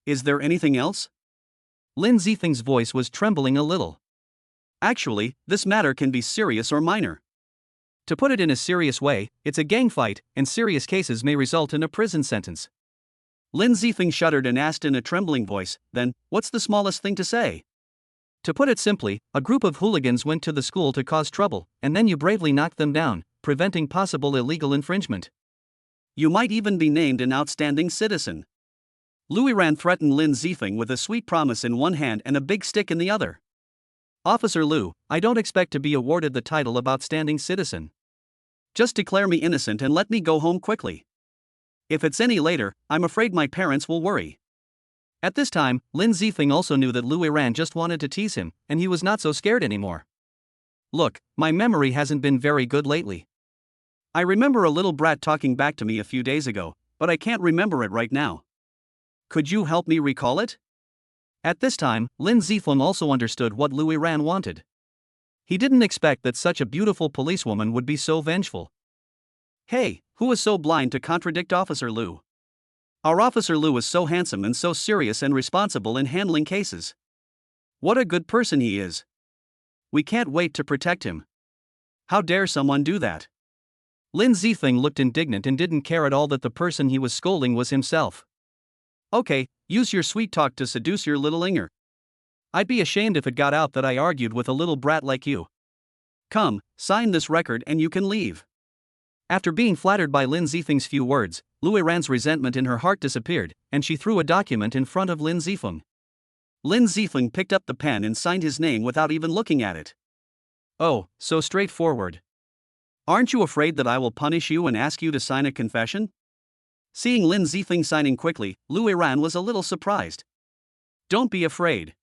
Is there anything else? Lin Zifeng's voice was trembling a little. Actually, this matter can be serious or minor. To put it in a serious way, it's a gang fight, and serious cases may result in a prison sentence. Lin Zifeng shuddered and asked in a trembling voice, then, what's the smallest thing to say? To put it simply, a group of hooligans went to the school to cause trouble, and then you bravely knocked them down, preventing possible illegal infringement. You might even be named an outstanding citizen. Louis Ran threatened Lin Zifeng with a sweet promise in one hand and a big stick in the other. Officer Liu, I don't expect to be awarded the title of outstanding citizen. Just declare me innocent and let me go home quickly. If it's any later, I'm afraid my parents will worry. At this time, Lin Zifeng also knew that Louis Ran just wanted to tease him, and he was not so scared anymore. Look, my memory hasn't been very good lately. I remember a little brat talking back to me a few days ago, but I can't remember it right now. Could you help me recall it? At this time, Lin Zifeng also understood what Louis Ran wanted. He didn't expect that such a beautiful policewoman would be so vengeful. Hey, who was so blind to contradict Officer Liu? Our Officer Liu is so handsome and so serious and responsible in handling cases. What a good person he is. We can't wait to protect him. How dare someone do that? Lin Zifeng looked indignant and didn't care at all that the person he was scolding was himself. Okay, use your sweet talk to seduce your little Inger. I'd be ashamed if it got out that I argued with a little brat like you. Come, sign this record and you can leave. After being flattered by Lin Zifeng's few words, Lu Yiran's resentment in her heart disappeared, and she threw a document in front of Lin Zifeng. Lin Zifeng picked up the pen and signed his name without even looking at it. Oh, so straightforward. Aren't you afraid that I will punish you and ask you to sign a confession? Seeing Lin Zifeng signing quickly, Lu Yiran was a little surprised. Don't be afraid.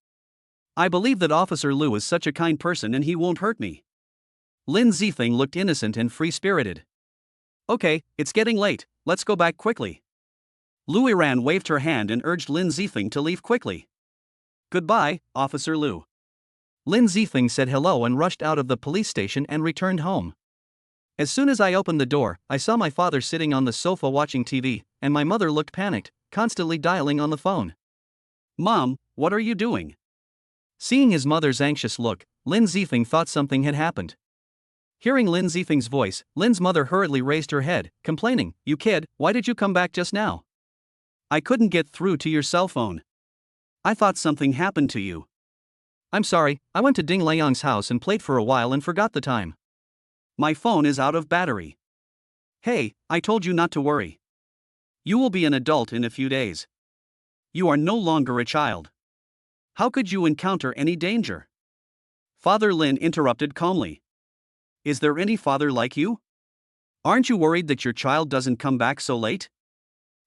I believe that Officer Liu is such a kind person and he won't hurt me. Lin Zifeng looked innocent and free-spirited. Okay, it's getting late, let's go back quickly. Lu Yiran waved her hand and urged Lin Zifeng to leave quickly. Goodbye, Officer Liu. Lin Zifeng said hello and rushed out of the police station and returned home. As soon as I opened the door, I saw my father sitting on the sofa watching TV, and my mother looked panicked, constantly dialing on the phone. Mom, what are you doing? Seeing his mother's anxious look, Lin Zifeng thought something had happened. Hearing Lin Zifeng's voice, Lin's mother hurriedly raised her head, complaining, "You kid, why did you come back just now? I couldn't get through to your cell phone. I thought something happened to you." "I'm sorry, I went to Ding Liang's house and played for a while and forgot the time. My phone is out of battery." "Hey, I told you not to worry. You will be an adult in a few days. You are no longer a child. How could you encounter any danger?" Father Lin interrupted calmly. "Is there any father like you? Aren't you worried that your child doesn't come back so late?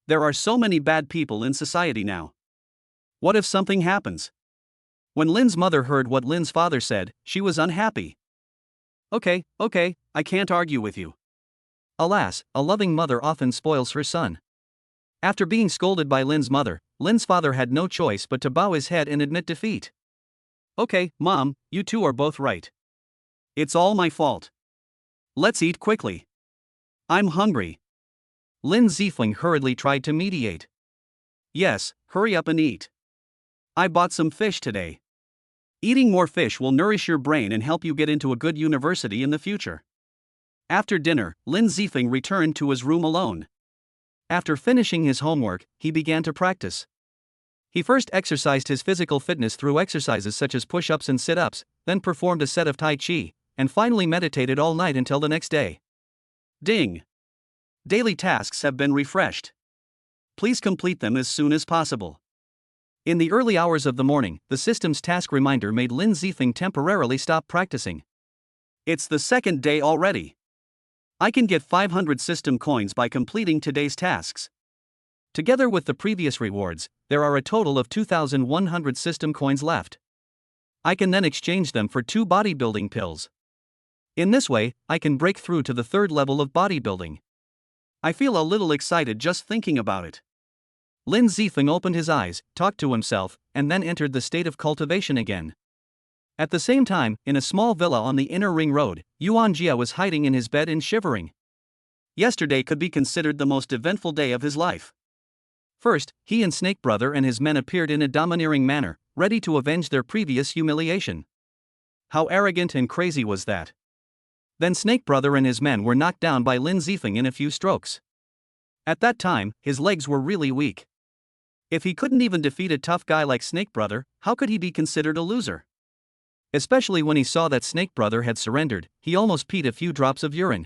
There are so many bad people in society now. What if something happens?" When Lin's mother heard what Lin's father said, she was unhappy. Okay, I can't argue with you." Alas, a loving mother often spoils her son. After being scolded by Lin's mother, Lin's father had no choice but to bow his head and admit defeat. "Okay, Mom, you two are both right. It's all my fault. Let's eat quickly. I'm hungry." Lin Zifeng hurriedly tried to mediate. "Yes, hurry up and eat. I bought some fish today. Eating more fish will nourish your brain and help you get into a good university in the future." After dinner, Lin Zifeng returned to his room alone. After finishing his homework, he began to practice. He first exercised his physical fitness through exercises such as push-ups and sit-ups, then performed a set of Tai Chi, and finally meditated all night until the next day. Ding! Daily tasks have been refreshed. Please complete them as soon as possible. In the early hours of the morning, the system's task reminder made Lin Zifeng temporarily stop practicing. It's the second day already. I can get 500 system coins by completing today's tasks. Together with the previous rewards, there are a total of 2,100 system coins left. I can then exchange them for 2 bodybuilding pills. In this way, I can break through to the 3rd level of bodybuilding. I feel a little excited just thinking about it. Lin Zifeng opened his eyes, talked to himself, and then entered the state of cultivation again. At the same time, in a small villa on the inner ring road, Yuan Jia was hiding in his bed and shivering. Yesterday could be considered the most eventful day of his life. First, he and Snake Brother and his men appeared in a domineering manner, ready to avenge their previous humiliation. How arrogant and crazy was that? Then Snake Brother and his men were knocked down by Lin Zifeng in a few strokes. At that time, his legs were really weak. If he couldn't even defeat a tough guy like Snake Brother, how could he be considered a loser? Especially when he saw that Snake Brother had surrendered, he almost peed a few drops of urine.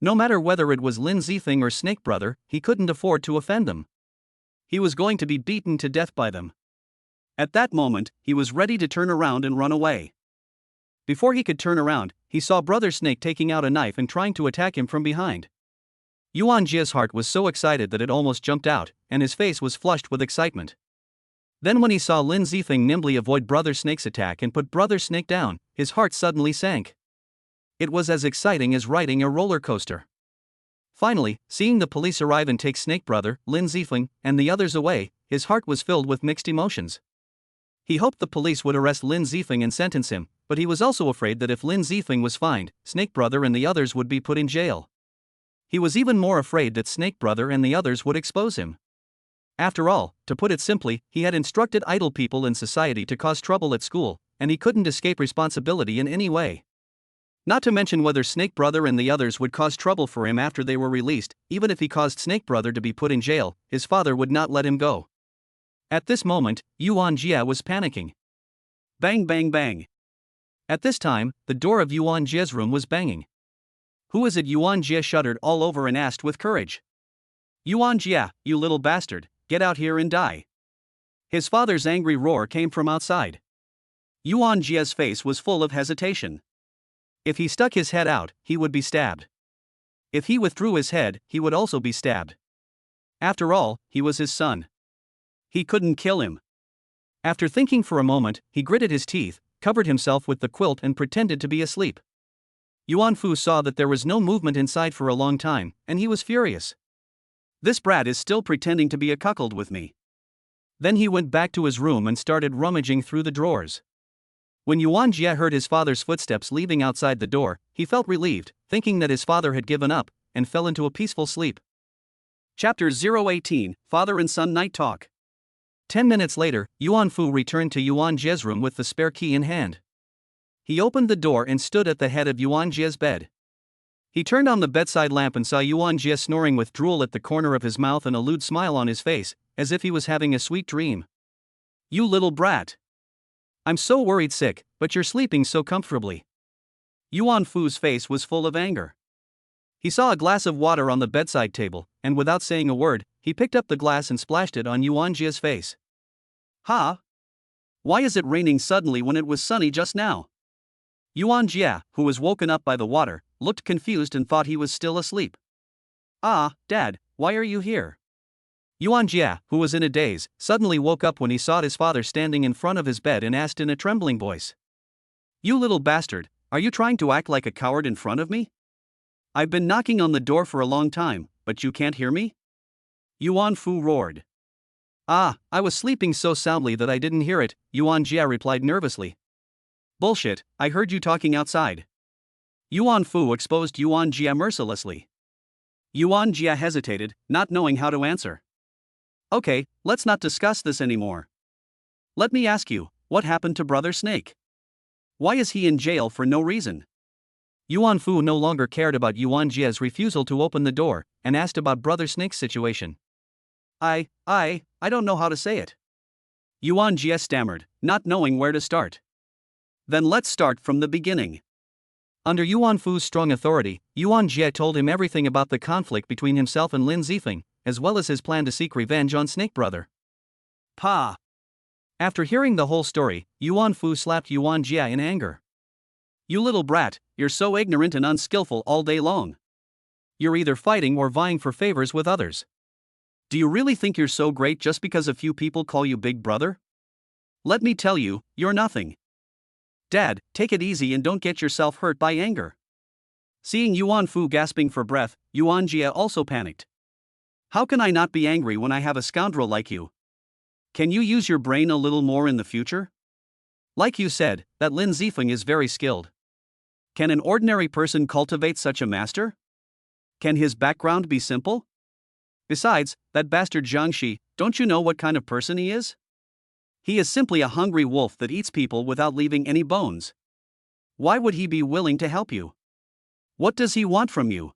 No matter whether it was Lin Zifeng or Snake Brother, he couldn't afford to offend them. He was going to be beaten to death by them. At that moment, he was ready to turn around and run away. Before he could turn around, he saw Brother Snake taking out a knife and trying to attack him from behind. Yuan Jia's heart was so excited that it almost jumped out, and his face was flushed with excitement. Then when he saw Lin Zifeng nimbly avoid Brother Snake's attack and put Brother Snake down, his heart suddenly sank. It was as exciting as riding a roller coaster. Finally, seeing the police arrive and take Snake Brother, Lin Zifeng, and the others away, his heart was filled with mixed emotions. He hoped the police would arrest Lin Zifeng and sentence him, but he was also afraid that if Lin Zifeng was fined, Snake Brother and the others would be put in jail. He was even more afraid that Snake Brother and the others would expose him. After all, to put it simply, he had instructed idle people in society to cause trouble at school, and he couldn't escape responsibility in any way. Not to mention whether Snake Brother and the others would cause trouble for him after they were released. Even if he caused Snake Brother to be put in jail, his father would not let him go. At this moment, Yuan Jia was panicking. Bang bang bang. At this time, the door of Yuan Jia's room was banging. "Who is it?" Yuan Jia shuddered all over and asked with courage. "Yuan Jia, you little bastard, get out here and die." His father's angry roar came from outside. Yuan Jia's face was full of hesitation. If he stuck his head out, he would be stabbed. If he withdrew his head, he would also be stabbed. After all, he was his son. He couldn't kill him. After thinking for a moment, he gritted his teeth, covered himself with the quilt and pretended to be asleep. Yuan Fu saw that there was no movement inside for a long time, and he was furious. This brat is still pretending to be a cuckold with me. Then he went back to his room and started rummaging through the drawers. When Yuan Jia heard his father's footsteps leaving outside the door, he felt relieved, thinking that his father had given up, and fell into a peaceful sleep. Chapter 018, Father and Son Night Talk. 10 minutes later, Yuan Fu returned to Yuan Jia's room with the spare key in hand. He opened the door and stood at the head of Yuan Jia's bed. He turned on the bedside lamp and saw Yuan Jia snoring with drool at the corner of his mouth and a lewd smile on his face, as if he was having a sweet dream. "You little brat. I'm so worried sick, but you're sleeping so comfortably." Yuan Fu's face was full of anger. He saw a glass of water on the bedside table, and without saying a word, he picked up the glass and splashed it on Yuan Jia's face. "Ha! Why is it raining suddenly when it was sunny just now?" Yuan Jia, who was woken up by the water, looked confused and thought he was still asleep. "Ah, Dad, why are you here?" Yuan Jia, who was in a daze, suddenly woke up when he saw his father standing in front of his bed and asked in a trembling voice, "You little bastard, are you trying to act like a coward in front of me? I've been knocking on the door for a long time, but you can't hear me?" Yuan Fu roared. "Ah, I was sleeping so soundly that I didn't hear it," Yuan Jia replied nervously. "Bullshit, I heard you talking outside." Yuan Fu exposed Yuan Jia mercilessly. Yuan Jia hesitated, not knowing how to answer. "Okay, let's not discuss this anymore. Let me ask you, what happened to Brother Snake? Why is he in jail for no reason?" Yuan Fu no longer cared about Yuan Jia's refusal to open the door, and asked about Brother Snake's situation. I don't know how to say it." Yuan Jia stammered, not knowing where to start. "Then let's start from the beginning." Under Yuan Fu's strong authority, Yuan Jia told him everything about the conflict between himself and Lin Zifeng, as well as his plan to seek revenge on Snake Brother. "Pa!" After hearing the whole story, Yuan Fu slapped Yuan Jia in anger. "You little brat, you're so ignorant and unskillful all day long. You're either fighting or vying for favors with others. Do you really think you're so great just because a few people call you Big Brother? Let me tell you, you're nothing. Dad, take it easy and don't get yourself hurt by anger." Seeing Yuan Fu gasping for breath, Yuan Jia also panicked. "How can I not be angry when I have a scoundrel like you? Can you use your brain a little more in the future? Like you said, that Lin Zifeng is very skilled. Can an ordinary person cultivate such a master? Can his background be simple? Besides, that bastard Zhang Shi, don't you know what kind of person he is? He is simply a hungry wolf that eats people without leaving any bones. Why would he be willing to help you? What does he want from you?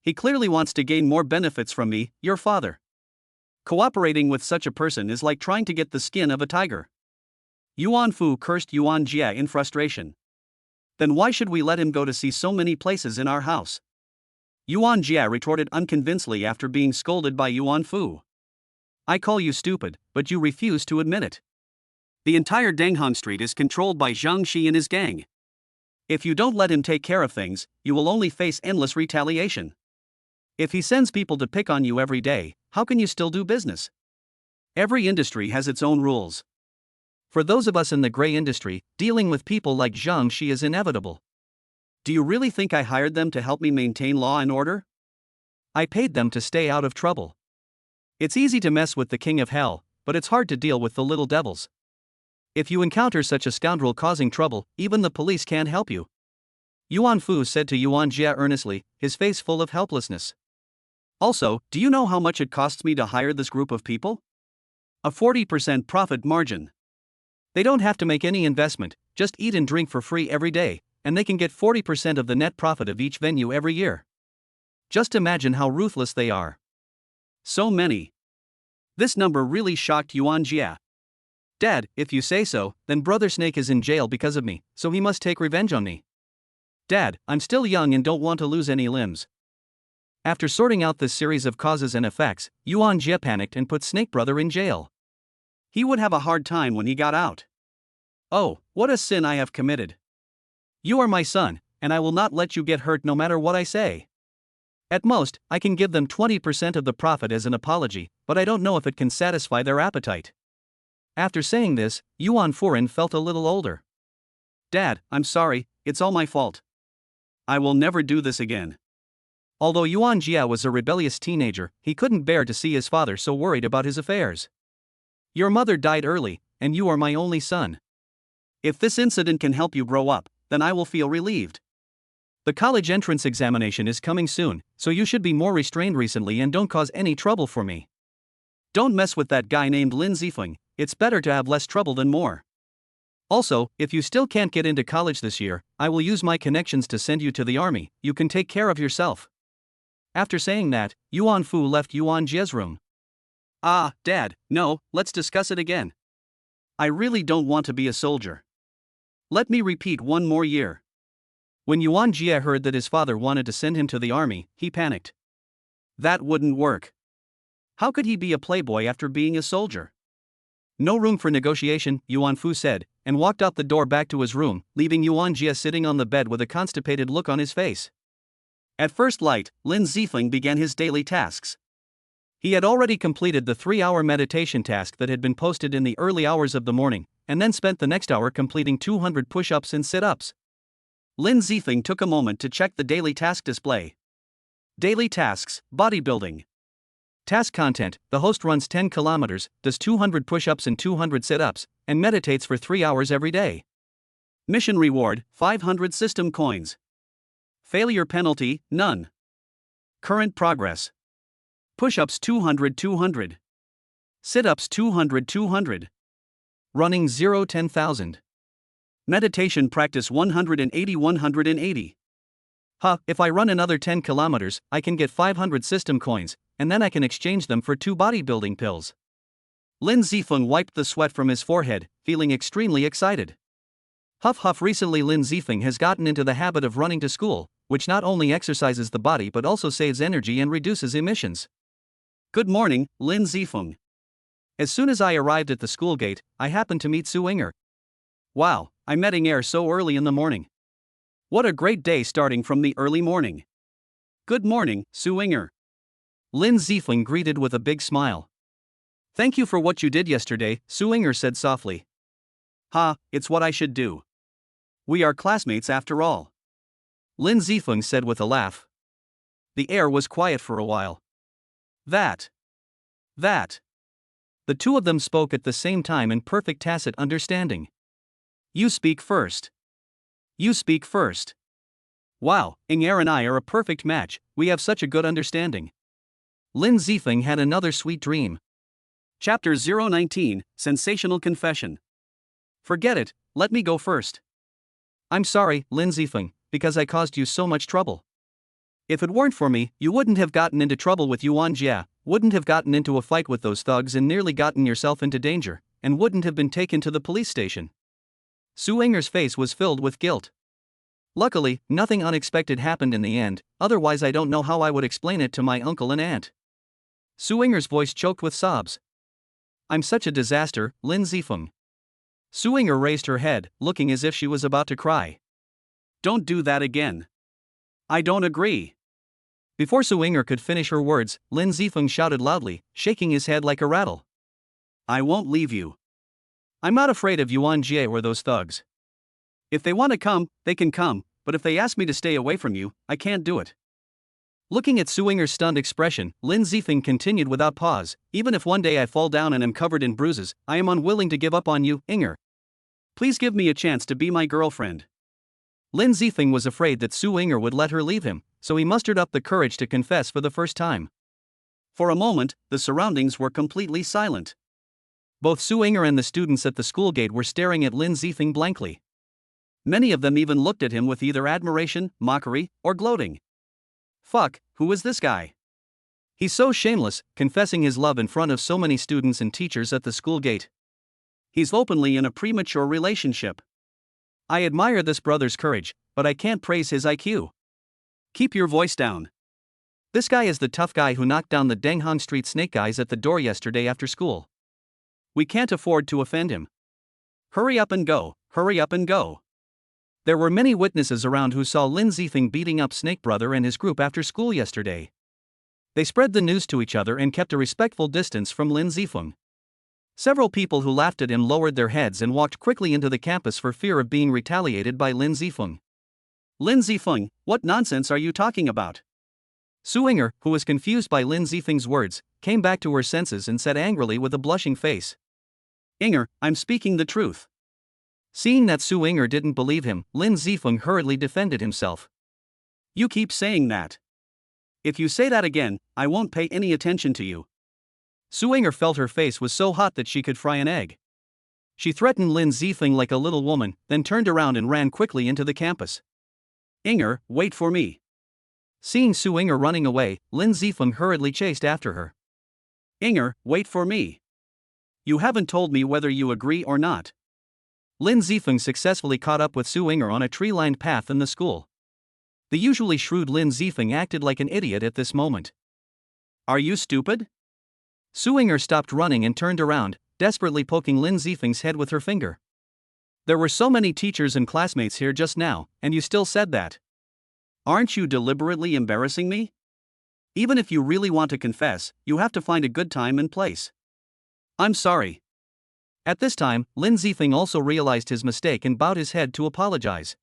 He clearly wants to gain more benefits from me, your father. Cooperating with such a person is like trying to get the skin of a tiger." Yuan Fu cursed Yuan Jia in frustration. "Then why should we let him go to see so many places in our house?" Yuan Jia retorted unconvincingly after being scolded by Yuan Fu. "I call you stupid, but you refuse to admit it. The entire Denghan Street is controlled by Zhang Shi and his gang. If you don't let him take care of things, you will only face endless retaliation. If he sends people to pick on you every day, how can you still do business? Every industry has its own rules. For those of us in the gray industry, dealing with people like Zhang Shi is inevitable. Do you really think I hired them to help me maintain law and order? I paid them to stay out of trouble. It's easy to mess with the king of hell, but it's hard to deal with the little devils. If you encounter such a scoundrel causing trouble, even the police can't help you. Yuan Fu said to Yuan Jia earnestly, his face full of helplessness. Also, do you know how much it costs me to hire this group of people? A 40% profit margin. They don't have to make any investment, just eat and drink for free every day, and they can get 40% of the net profit of each venue every year. Just imagine how ruthless they are. So many. This number really shocked Yuan Jia. Dad, if you say so, then Brother Snake is in jail because of me, so he must take revenge on me. Dad, I'm still young and don't want to lose any limbs. After sorting out this series of causes and effects, Yuan Jia panicked and put Snake Brother in jail. He would have a hard time when he got out. Oh, what a sin I have committed. You are my son, and I will not let you get hurt no matter what I say. At most, I can give them 20% of the profit as an apology, but I don't know if it can satisfy their appetite. After saying this, Yuan Furen felt a little older. Dad, I'm sorry, it's all my fault. I will never do this again. Although Yuan Jia was a rebellious teenager, he couldn't bear to see his father so worried about his affairs. Your mother died early, and you are my only son. If this incident can help you grow up, then I will feel relieved. The college entrance examination is coming soon, so you should be more restrained recently and don't cause any trouble for me. Don't mess with that guy named Lin Zifeng, it's better to have less trouble than more. Also, if you still can't get into college this year, I will use my connections to send you to the army, you can take care of yourself. After saying that, Yuan Fu left Yuan Jia's room. Ah, Dad, no, let's discuss it again. I really don't want to be a soldier. Let me repeat one more year. When Yuan Jia heard that his father wanted to send him to the army, he panicked. That wouldn't work. How could he be a playboy after being a soldier? No room for negotiation, Yuan Fu said, and walked out the door back to his room, leaving Yuan Jia sitting on the bed with a constipated look on his face. At first light, Lin Zifeng began his daily tasks. He had already completed the 3-hour meditation task that had been posted in the early hours of the morning, and then spent the next hour completing 200 push-ups and sit-ups. Lin Zifeng took a moment to check the daily task display. Daily tasks, bodybuilding. Task content, the host runs 10 kilometers, does 200 push-ups and 200 sit-ups, and meditates for 3 hours every day. Mission reward, 500 system coins. Failure penalty, none. Current progress. Push-ups 200. Sit-ups 200. Running 10,000. Meditation practice 180. If I run another 10 kilometers, I can get 500 system coins, and then I can exchange them for 2 bodybuilding pills. Lin Zifeng wiped the sweat from his forehead, feeling extremely excited. Huff. Recently Lin Zifeng has gotten into the habit of running to school, which not only exercises the body but also saves energy and reduces emissions. Good morning, Lin Zifeng. As soon as I arrived at the school gate, I happened to meet Su Inger. Wow, I met Inger so early in the morning. What a great day starting from the early morning. Good morning, Su Inger. Lin Zifeng greeted with a big smile. Thank you for what you did yesterday, Su Inger said softly. It's what I should do. We are classmates after all. Lin Zifeng said with a laugh. The air was quiet for a while. That. The two of them spoke at the same time in perfect tacit understanding. You speak first. Wow, Inger and I are a perfect match, we have such a good understanding. Lin Zifeng had another sweet dream. Chapter 019, Sensational Confession. Forget it, let me go first. I'm sorry, Lin Zifeng, because I caused you so much trouble. If it weren't for me, you wouldn't have gotten into trouble with Yuan Jia, wouldn't have gotten into a fight with those thugs and nearly gotten yourself into danger, and wouldn't have been taken to the police station. Su Inger's face was filled with guilt. Luckily, nothing unexpected happened in the end, otherwise I don't know how I would explain it to my uncle and aunt. Su Inger's voice choked with sobs. I'm such a disaster, Lin Zifeng. Su Inger raised her head, looking as if she was about to cry. Don't do that again. I don't agree. Before Su Inger could finish her words, Lin Zifeng shouted loudly, shaking his head like a rattle. I won't leave you. I'm not afraid of Yuan Jie or those thugs. If they want to come, they can come, but if they ask me to stay away from you, I can't do it. Looking at Su Inger's stunned expression, Lin Zifeng continued without pause, even if one day I fall down and am covered in bruises, I am unwilling to give up on you, Inger. Please give me a chance to be my girlfriend. Lin Zifeng was afraid that Su Yinger would let her leave him, so he mustered up the courage to confess for the first time. For a moment, the surroundings were completely silent. Both Su Yinger and the students at the school gate were staring at Lin Zifeng blankly. Many of them even looked at him with either admiration, mockery, or gloating. Fuck, who is this guy? He's so shameless, confessing his love in front of so many students and teachers at the school gate. He's openly in a premature relationship. I admire this brother's courage, but I can't praise his IQ. Keep your voice down. This guy is the tough guy who knocked down the Denghang Street snake guys at the door yesterday after school. We can't afford to offend him. Hurry up and go, hurry up and go. There were many witnesses around who saw Lin Zifeng beating up Snake Brother and his group after school yesterday. They spread the news to each other and kept a respectful distance from Lin Zifeng. Several people who laughed at him lowered their heads and walked quickly into the campus for fear of being retaliated by Lin Zifeng. Lin Zifeng, what nonsense are you talking about? Su Yinger, who was confused by Lin Zifeng's words, came back to her senses and said angrily with a blushing face. Yinger, I'm speaking the truth. Seeing that Su Yinger didn't believe him, Lin Zifeng hurriedly defended himself. You keep saying that. If you say that again, I won't pay any attention to you. Su Yinger felt her face was so hot that she could fry an egg. She threatened Lin Zifeng like a little woman, then turned around and ran quickly into the campus. Yinger, wait for me. Seeing Su Yinger running away, Lin Zifeng hurriedly chased after her. Yinger, wait for me. You haven't told me whether you agree or not. Lin Zifeng successfully caught up with Su Yinger on a tree-lined path in the school. The usually shrewd Lin Zifeng acted like an idiot at this moment. Are you stupid? Su Yinger stopped running and turned around, desperately poking Lin Zifeng's head with her finger. There were so many teachers and classmates here just now, and you still said that. Aren't you deliberately embarrassing me? Even if you really want to confess, you have to find a good time and place. I'm sorry. At this time, Lin Zifeng also realized his mistake and bowed his head to apologize.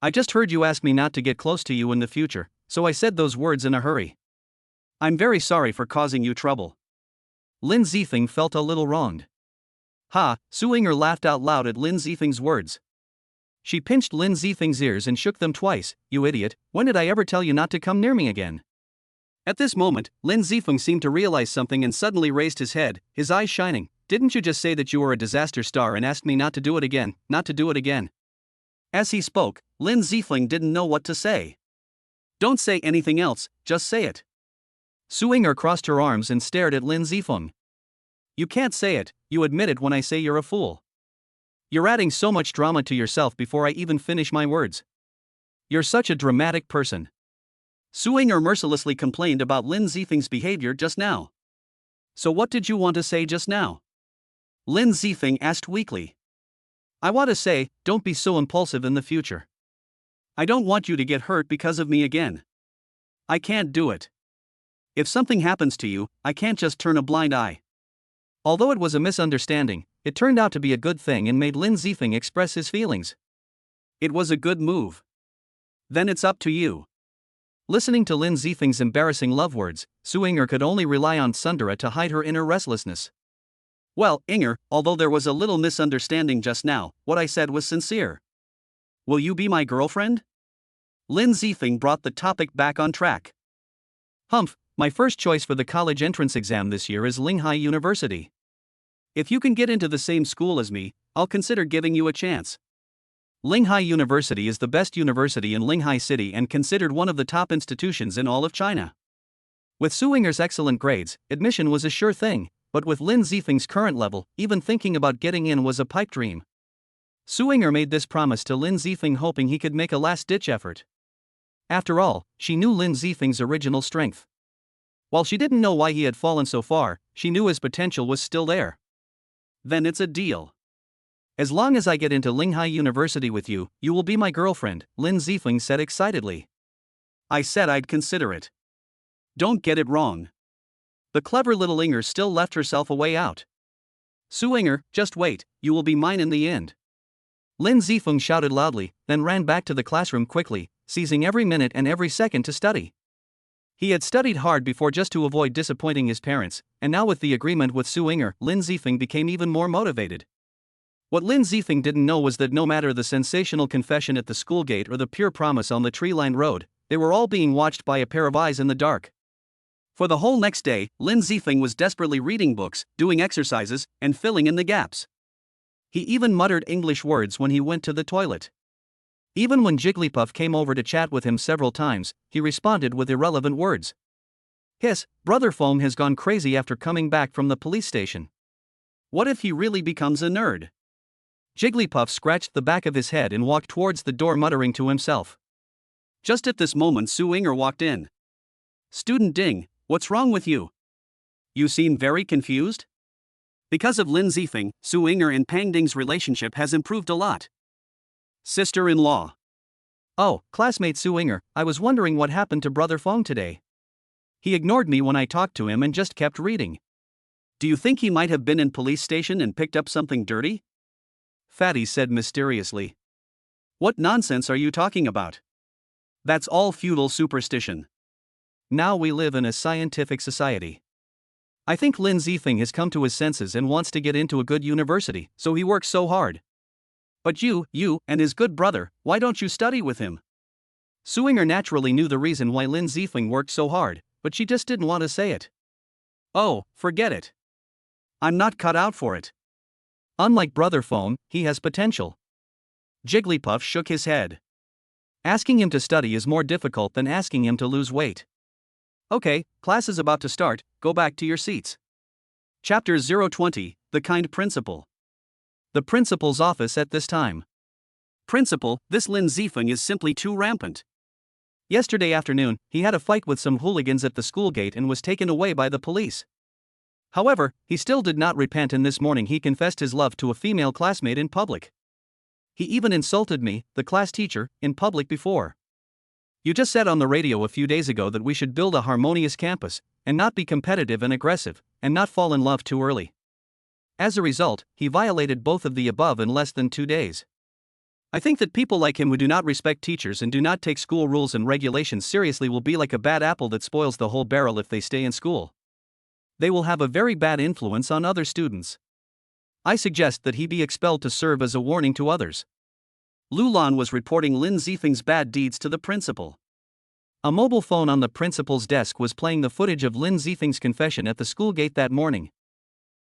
I just heard you ask me not to get close to you in the future, so I said those words in a hurry. I'm very sorry for causing you trouble. Lin Zifeng felt a little wronged. Ha, Su Yinger laughed out loud at Lin Zifeng's words. She pinched Lin Zifeng's ears and shook them twice. You idiot, when did I ever tell you not to come near me again? At this moment, Lin Zifeng seemed to realize something and suddenly raised his head, his eyes shining. Didn't you just say that you were a disaster star and asked me not to do it again, not to do it again? As he spoke, Lin Zifeng didn't know what to say. Don't say anything else, just say it. Su Yinger crossed her arms and stared at Lin Zifeng. You can't say it, you admit it when I say you're a fool. You're adding so much drama to yourself before I even finish my words. You're such a dramatic person. Su Yinger mercilessly complained about Lin Zifeng's behavior just now. So what did you want to say just now? Lin Zifeng asked weakly. I want to say, don't be so impulsive in the future. I don't want you to get hurt because of me again. I can't do it. If something happens to you, I can't just turn a blind eye. Although it was a misunderstanding, it turned out to be a good thing and made Lin Zifeng express his feelings. It was a good move. Then it's up to you. Listening to Lin Zifeng's embarrassing love words, Su Yinger could only rely on Sundara to hide her inner restlessness. Well, Yinger, although there was a little misunderstanding just now, what I said was sincere. Will you be my girlfriend? Lin Zifeng brought the topic back on track. Humph, my first choice for the college entrance exam this year is Linghai University. If you can get into the same school as me, I'll consider giving you a chance. Linghai University is the best university in Linghai City and considered one of the top institutions in all of China. With Su Yinger's excellent grades, admission was a sure thing, but with Lin Zifeng's current level, even thinking about getting in was a pipe dream. Su Yinger made this promise to Lin Zifeng hoping he could make a last-ditch effort. After all, she knew Lin Zifeng's original strength. While she didn't know why he had fallen so far, she knew his potential was still there. Then it's a deal. As long as I get into Linghai University with you, you will be my girlfriend, Lin Zifeng said excitedly. I said I'd consider it. Don't get it wrong. The clever little Yinger still left herself a way out. Su Yinger, just wait, you will be mine in the end. Lin Zifeng shouted loudly, then ran back to the classroom quickly, seizing every minute and every second to study. He had studied hard before just to avoid disappointing his parents, and now with the agreement with Su Yinger, Lin Zifeng became even more motivated. What Lin Zifeng didn't know was that no matter the sensational confession at the school gate or the pure promise on the tree-lined road, they were all being watched by a pair of eyes in the dark. For the whole next day, Lin Zifeng was desperately reading books, doing exercises, and filling in the gaps. He even muttered English words when he went to the toilet. Even when Jigglypuff came over to chat with him several times, he responded with irrelevant words. Hiss, Brother Foam has gone crazy after coming back from the police station. What if he really becomes a nerd? Jigglypuff scratched the back of his head and walked towards the door muttering to himself. Just at this moment Su Inger walked in. Student Ding, what's wrong with you? You seem very confused? Because of Lin Zifeng, Su Inger and Pang Ding's relationship has improved a lot. Sister-in-law. Oh, classmate Su Inger, I was wondering what happened to Brother Fong today. He ignored me when I talked to him and just kept reading. Do you think he might have been in police station and picked up something dirty? Fatty said mysteriously. What nonsense are you talking about? That's all feudal superstition. Now we live in a scientific society. I think Lin Zifeng has come to his senses and wants to get into a good university, so he works so hard. But you and his good brother, why don't you study with him? Su Inger naturally knew the reason why Lin Zifeng worked so hard, but she just didn't want to say it. Oh, forget it. I'm not cut out for it. Unlike Brother Foam, he has potential. Jigglypuff shook his head. Asking him to study is more difficult than asking him to lose weight. Okay, class is about to start, go back to your seats. Chapter 020, The Kind Principal. The principal's office at this time. Principal, this Lin Zifeng is simply too rampant. Yesterday afternoon, he had a fight with some hooligans at the school gate and was taken away by the police. However, he still did not repent, and this morning he confessed his love to a female classmate in public. He even insulted me, the class teacher, in public before. You just said on the radio a few days ago that we should build a harmonious campus, and not be competitive and aggressive, and not fall in love too early. As a result, he violated both of the above in less than 2 days. I think that people like him who do not respect teachers and do not take school rules and regulations seriously will be like a bad apple that spoils the whole barrel if they stay in school. They will have a very bad influence on other students. I suggest that he be expelled to serve as a warning to others. Lulan was reporting Lin Zifeng's bad deeds to the principal. A mobile phone on the principal's desk was playing the footage of Lin Zifeng's confession at the school gate that morning.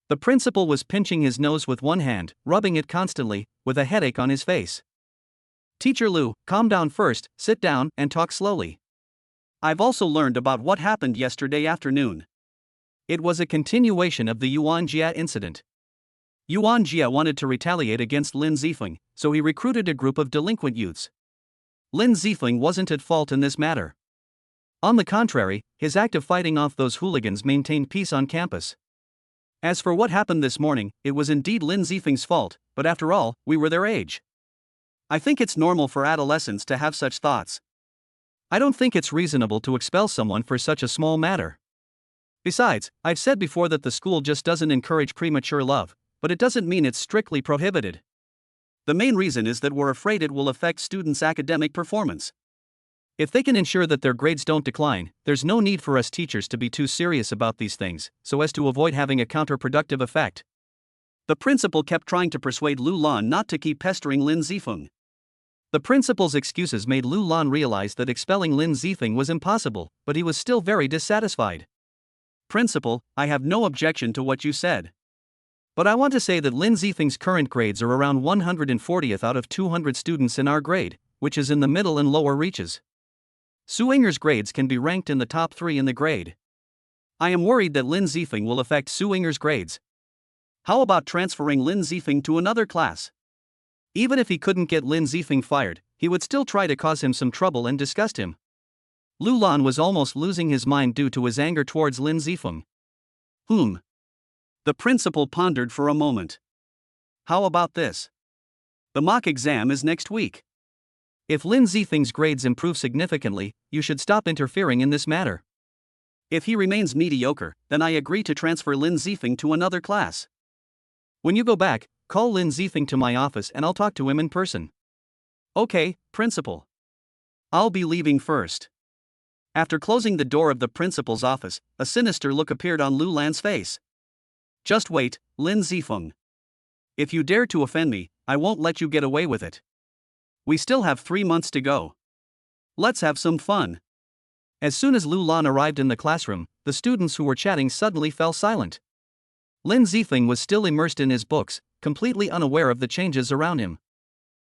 The principal was pinching his nose with one hand, rubbing it constantly, with a headache on his face. Teacher Lu, calm down first, sit down, and talk slowly. I've also learned about what happened yesterday afternoon. It was a continuation of the Yuan Jia incident. Yuan Jia wanted to retaliate against Lin Zifeng, so he recruited a group of delinquent youths. Lin Zifeng wasn't at fault in this matter. On the contrary, his act of fighting off those hooligans maintained peace on campus. As for what happened this morning, it was indeed Lin Zifeng's fault, but after all, we were their age. I think it's normal for adolescents to have such thoughts. I don't think it's reasonable to expel someone for such a small matter. Besides, I've said before that the school just doesn't encourage premature love, but it doesn't mean it's strictly prohibited. The main reason is that we're afraid it will affect students' academic performance. If they can ensure that their grades don't decline, there's no need for us teachers to be too serious about these things, so as to avoid having a counterproductive effect. The principal kept trying to persuade Lu Lan not to keep pestering Lin Zifeng. The principal's excuses made Lu Lan realize that expelling Lin Zifeng was impossible, but he was still very dissatisfied. Principal, I have no objection to what you said. But I want to say that Lin Zifeng's current grades are around 140th out of 200 students in our grade, which is in the middle and lower reaches. Su Inger's grades can be ranked in the top 3 in the grade. I am worried that Lin Zifeng will affect Su Inger's grades. How about transferring Lin Zifeng to another class? Even if he couldn't get Lin Zifeng fired, he would still try to cause him some trouble and disgust him. Lu Lan was almost losing his mind due to his anger towards Lin Zifeng. The principal pondered for a moment. How about this? The mock exam is next week. If Lin Zifeng's grades improve significantly, you should stop interfering in this matter. If he remains mediocre, then I agree to transfer Lin Zifeng to another class. When you go back, call Lin Zifeng to my office and I'll talk to him in person. Okay, principal. I'll be leaving first. After closing the door of the principal's office, a sinister look appeared on Lu Lan's face. Just wait, Lin Zifeng. If you dare to offend me, I won't let you get away with it. We still have 3 months to go. Let's have some fun." As soon as Lu Lan arrived in the classroom, the students who were chatting suddenly fell silent. Lin Zifeng was still immersed in his books, completely unaware of the changes around him.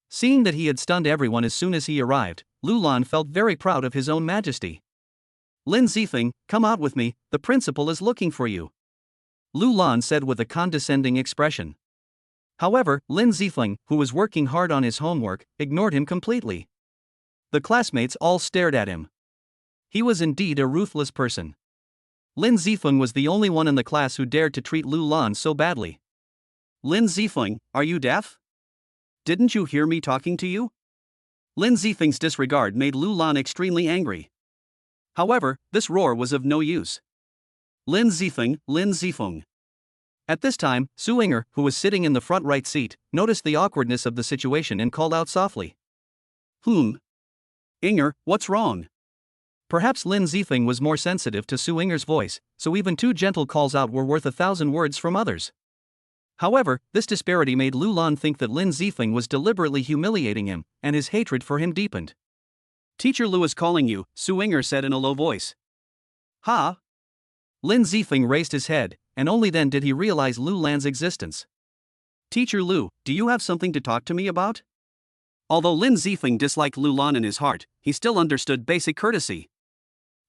Seeing that he had stunned everyone as soon as he arrived, Lu Lan felt very proud of his own majesty. "Lin Zifeng, come out with me, the principal is looking for you," Lu Lan said with a condescending expression. However, Lin Zifeng, who was working hard on his homework, ignored him completely. The classmates all stared at him. He was indeed a ruthless person. Lin Zifeng was the only one in the class who dared to treat Lu Lan so badly. "Lin Zifeng, are you deaf? Didn't you hear me talking to you?" Lin Zifeng's disregard made Lu Lan extremely angry. However, this roar was of no use. "Lin Zifeng, Lin Zifeng." At this time, Su Inger, who was sitting in the front right seat, noticed the awkwardness of the situation and called out softly. Inger, what's wrong?" Perhaps Lin Zifeng was more sensitive to Su Inger's voice, so even 2 gentle calls out were worth 1,000 words from others. However, this disparity made Lu Lan think that Lin Zifeng was deliberately humiliating him, and his hatred for him deepened. "Teacher Lu is calling you," Su Inger said in a low voice. "Ha?" Lin Zifeng raised his head, and only then did he realize Lu Lan's existence. "Teacher Lu, do you have something to talk to me about?" Although Lin Zifeng disliked Lu Lan in his heart, he still understood basic courtesy.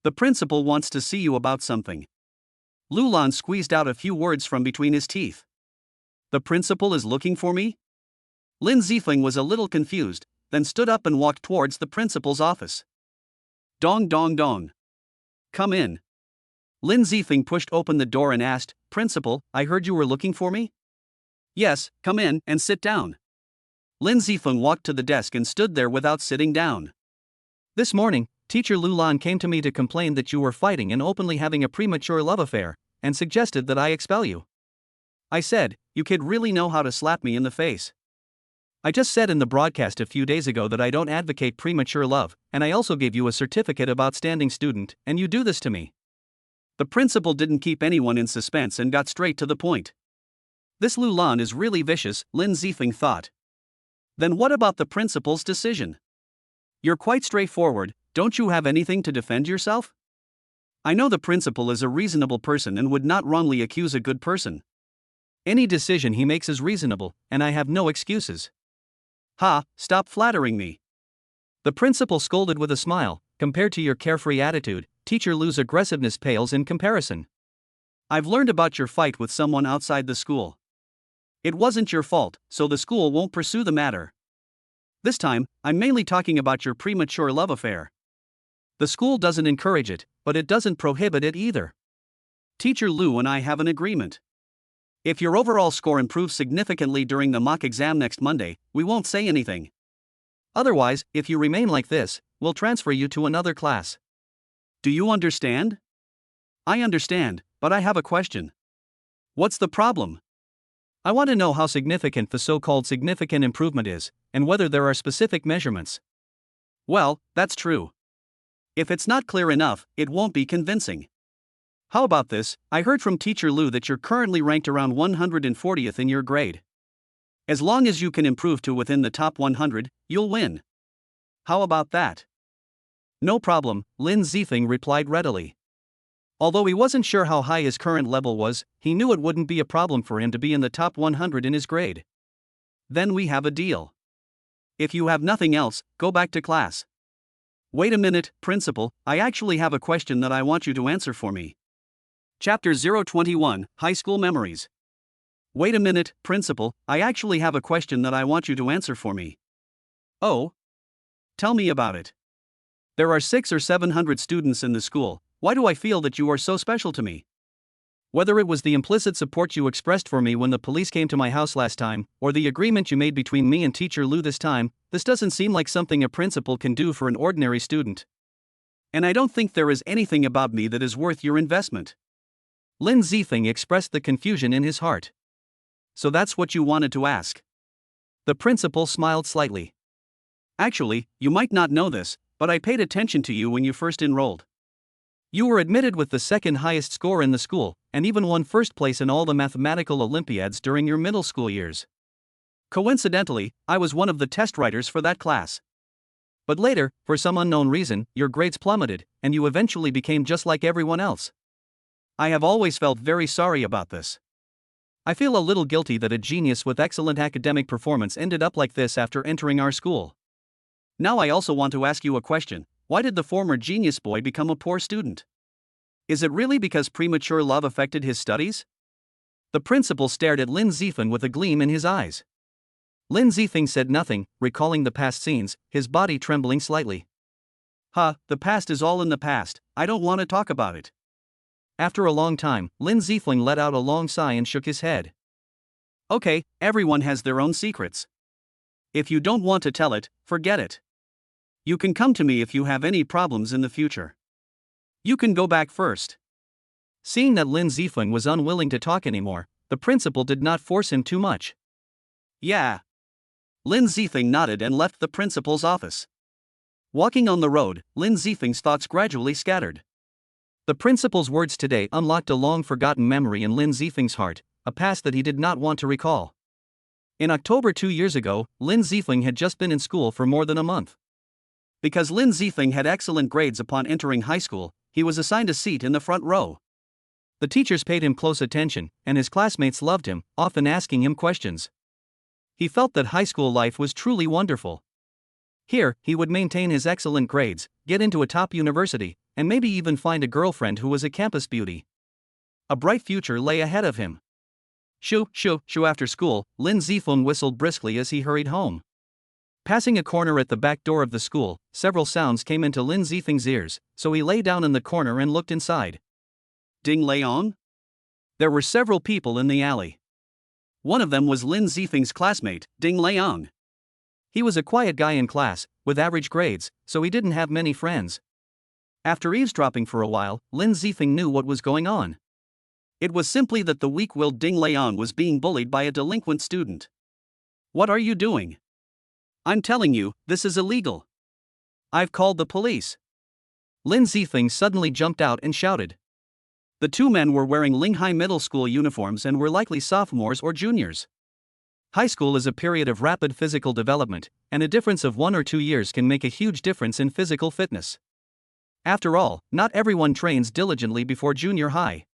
"The principal wants to see you about something." Lu Lan squeezed out a few words from between his teeth. "The principal is looking for me?" Lin Zifeng was a little confused, then stood up and walked towards the principal's office. "Dong dong dong. Come in." Lin Zifeng pushed open the door and asked, "Principal, I heard you were looking for me?" "Yes, come in and sit down." Lin Zifeng walked to the desk and stood there without sitting down. "This morning, Teacher Lu Lan came to me to complain that you were fighting and openly having a premature love affair, and suggested that I expel you. I said, you kid really know how to slap me in the face. I just said in the broadcast a few days ago that I don't advocate premature love, and I also gave you a certificate of outstanding student, and you do this to me." The principal didn't keep anyone in suspense and got straight to the point. "This Lu Lan is really vicious," Lin Zifeng thought. "Then what about the principal's decision? You're quite straightforward, don't you have anything to defend yourself? I know the principal is a reasonable person and would not wrongly accuse a good person. Any decision he makes is reasonable, and I have no excuses." "Ha, stop flattering me." The principal scolded with a smile. "Compared to your carefree attitude, Teacher Lu's aggressiveness pales in comparison. I've learned about your fight with someone outside the school. It wasn't your fault, so the school won't pursue the matter. This time, I'm mainly talking about your premature love affair. The school doesn't encourage it, but it doesn't prohibit it either. Teacher Lu and I have an agreement. If your overall score improves significantly during the mock exam next Monday, we won't say anything. Otherwise, if you remain like this, we'll transfer you to another class. Do you understand?" "I understand, but I have a question." "What's the problem?" "I want to know how significant the so-called significant improvement is, and whether there are specific measurements." "Well, that's true. If it's not clear enough, it won't be convincing. How about this? I heard from Teacher Lu that you're currently ranked around 140th in your grade. As long as you can improve to within the top 100, you'll win. How about that?" "No problem," Lin Zifeng replied readily. Although he wasn't sure how high his current level was, he knew it wouldn't be a problem for him to be in the top 100 in his grade. "Then we have a deal. If you have nothing else, go back to class." "Wait a minute, Principal, I actually have a question that I want you to answer for me." Chapter 021, High School Memories. "Wait a minute, Principal, I actually have a question that I want you to answer for me." "Oh? Tell me about it. There are 600 or 700 students in the school, why do I feel that you are so special to me? Whether it was the implicit support you expressed for me when the police came to my house last time, or the agreement you made between me and Teacher Lu this time, this doesn't seem like something a principal can do for an ordinary student. And I don't think there is anything about me that is worth your investment." Lin Zifeng expressed the confusion in his heart. "So that's what you wanted to ask?" The principal smiled slightly. "Actually, you might not know this, but I paid attention to you when you first enrolled. You were admitted with the second highest score in the school, and even won first place in all the mathematical Olympiads during your middle school years. Coincidentally, I was one of the test writers for that class. But later, for some unknown reason, your grades plummeted, and you eventually became just like everyone else. I have always felt very sorry about this. I feel a little guilty that a genius with excellent academic performance ended up like this after entering our school. Now I also want to ask you a question. Why did the former genius boy become a poor student? Is it really because premature love affected his studies? The principal stared at Lin Zifeng with a gleam in his eyes. Lin Zifeng said nothing, recalling the past scenes, his body trembling slightly. The past is all in the past, I don't want to talk about it. After a long time, Lin Zifeng let out a long sigh and shook his head. Okay, everyone has their own secrets. If you don't want to tell it, forget it. You can come to me if you have any problems in the future. You can go back first. Seeing that Lin Zifeng was unwilling to talk anymore, the principal did not force him too much. Yeah. Lin Zifeng nodded and left the principal's office. Walking on the road, Lin Zifeng's thoughts gradually scattered. The principal's words today unlocked a long-forgotten memory in Lin Zifeng's heart, a past that he did not want to recall. In October 2 years ago, Lin Zifeng had just been in school for more than a month. Because Lin Zifeng had excellent grades upon entering high school, he was assigned a seat in the front row. The teachers paid him close attention, and his classmates loved him, often asking him questions. He felt that high school life was truly wonderful. Here, he would maintain his excellent grades, get into a top university, and maybe even find a girlfriend who was a campus beauty. A bright future lay ahead of him. Shoo, shoo, shoo. After school, Lin Zifeng whistled briskly as he hurried home. Passing a corner at the back door of the school, several sounds came into Lin Zifeng's ears, so he lay down in the corner and looked inside. Ding Leong? There were several people in the alley. One of them was Lin Zifeng's classmate, Ding Leong. He was a quiet guy in class, with average grades, so he didn't have many friends. After eavesdropping for a while, Lin Zifeng knew what was going on. It was simply that the weak-willed Ding Leong was being bullied by a delinquent student. What are you doing? I'm telling you, this is illegal. I've called the police. Lin Zifeng suddenly jumped out and shouted. The two men were wearing Linghai Middle School uniforms and were likely sophomores or juniors. High school is a period of rapid physical development, and a difference of 1 or 2 years can make a huge difference in physical fitness. After all, not everyone trains diligently before junior high.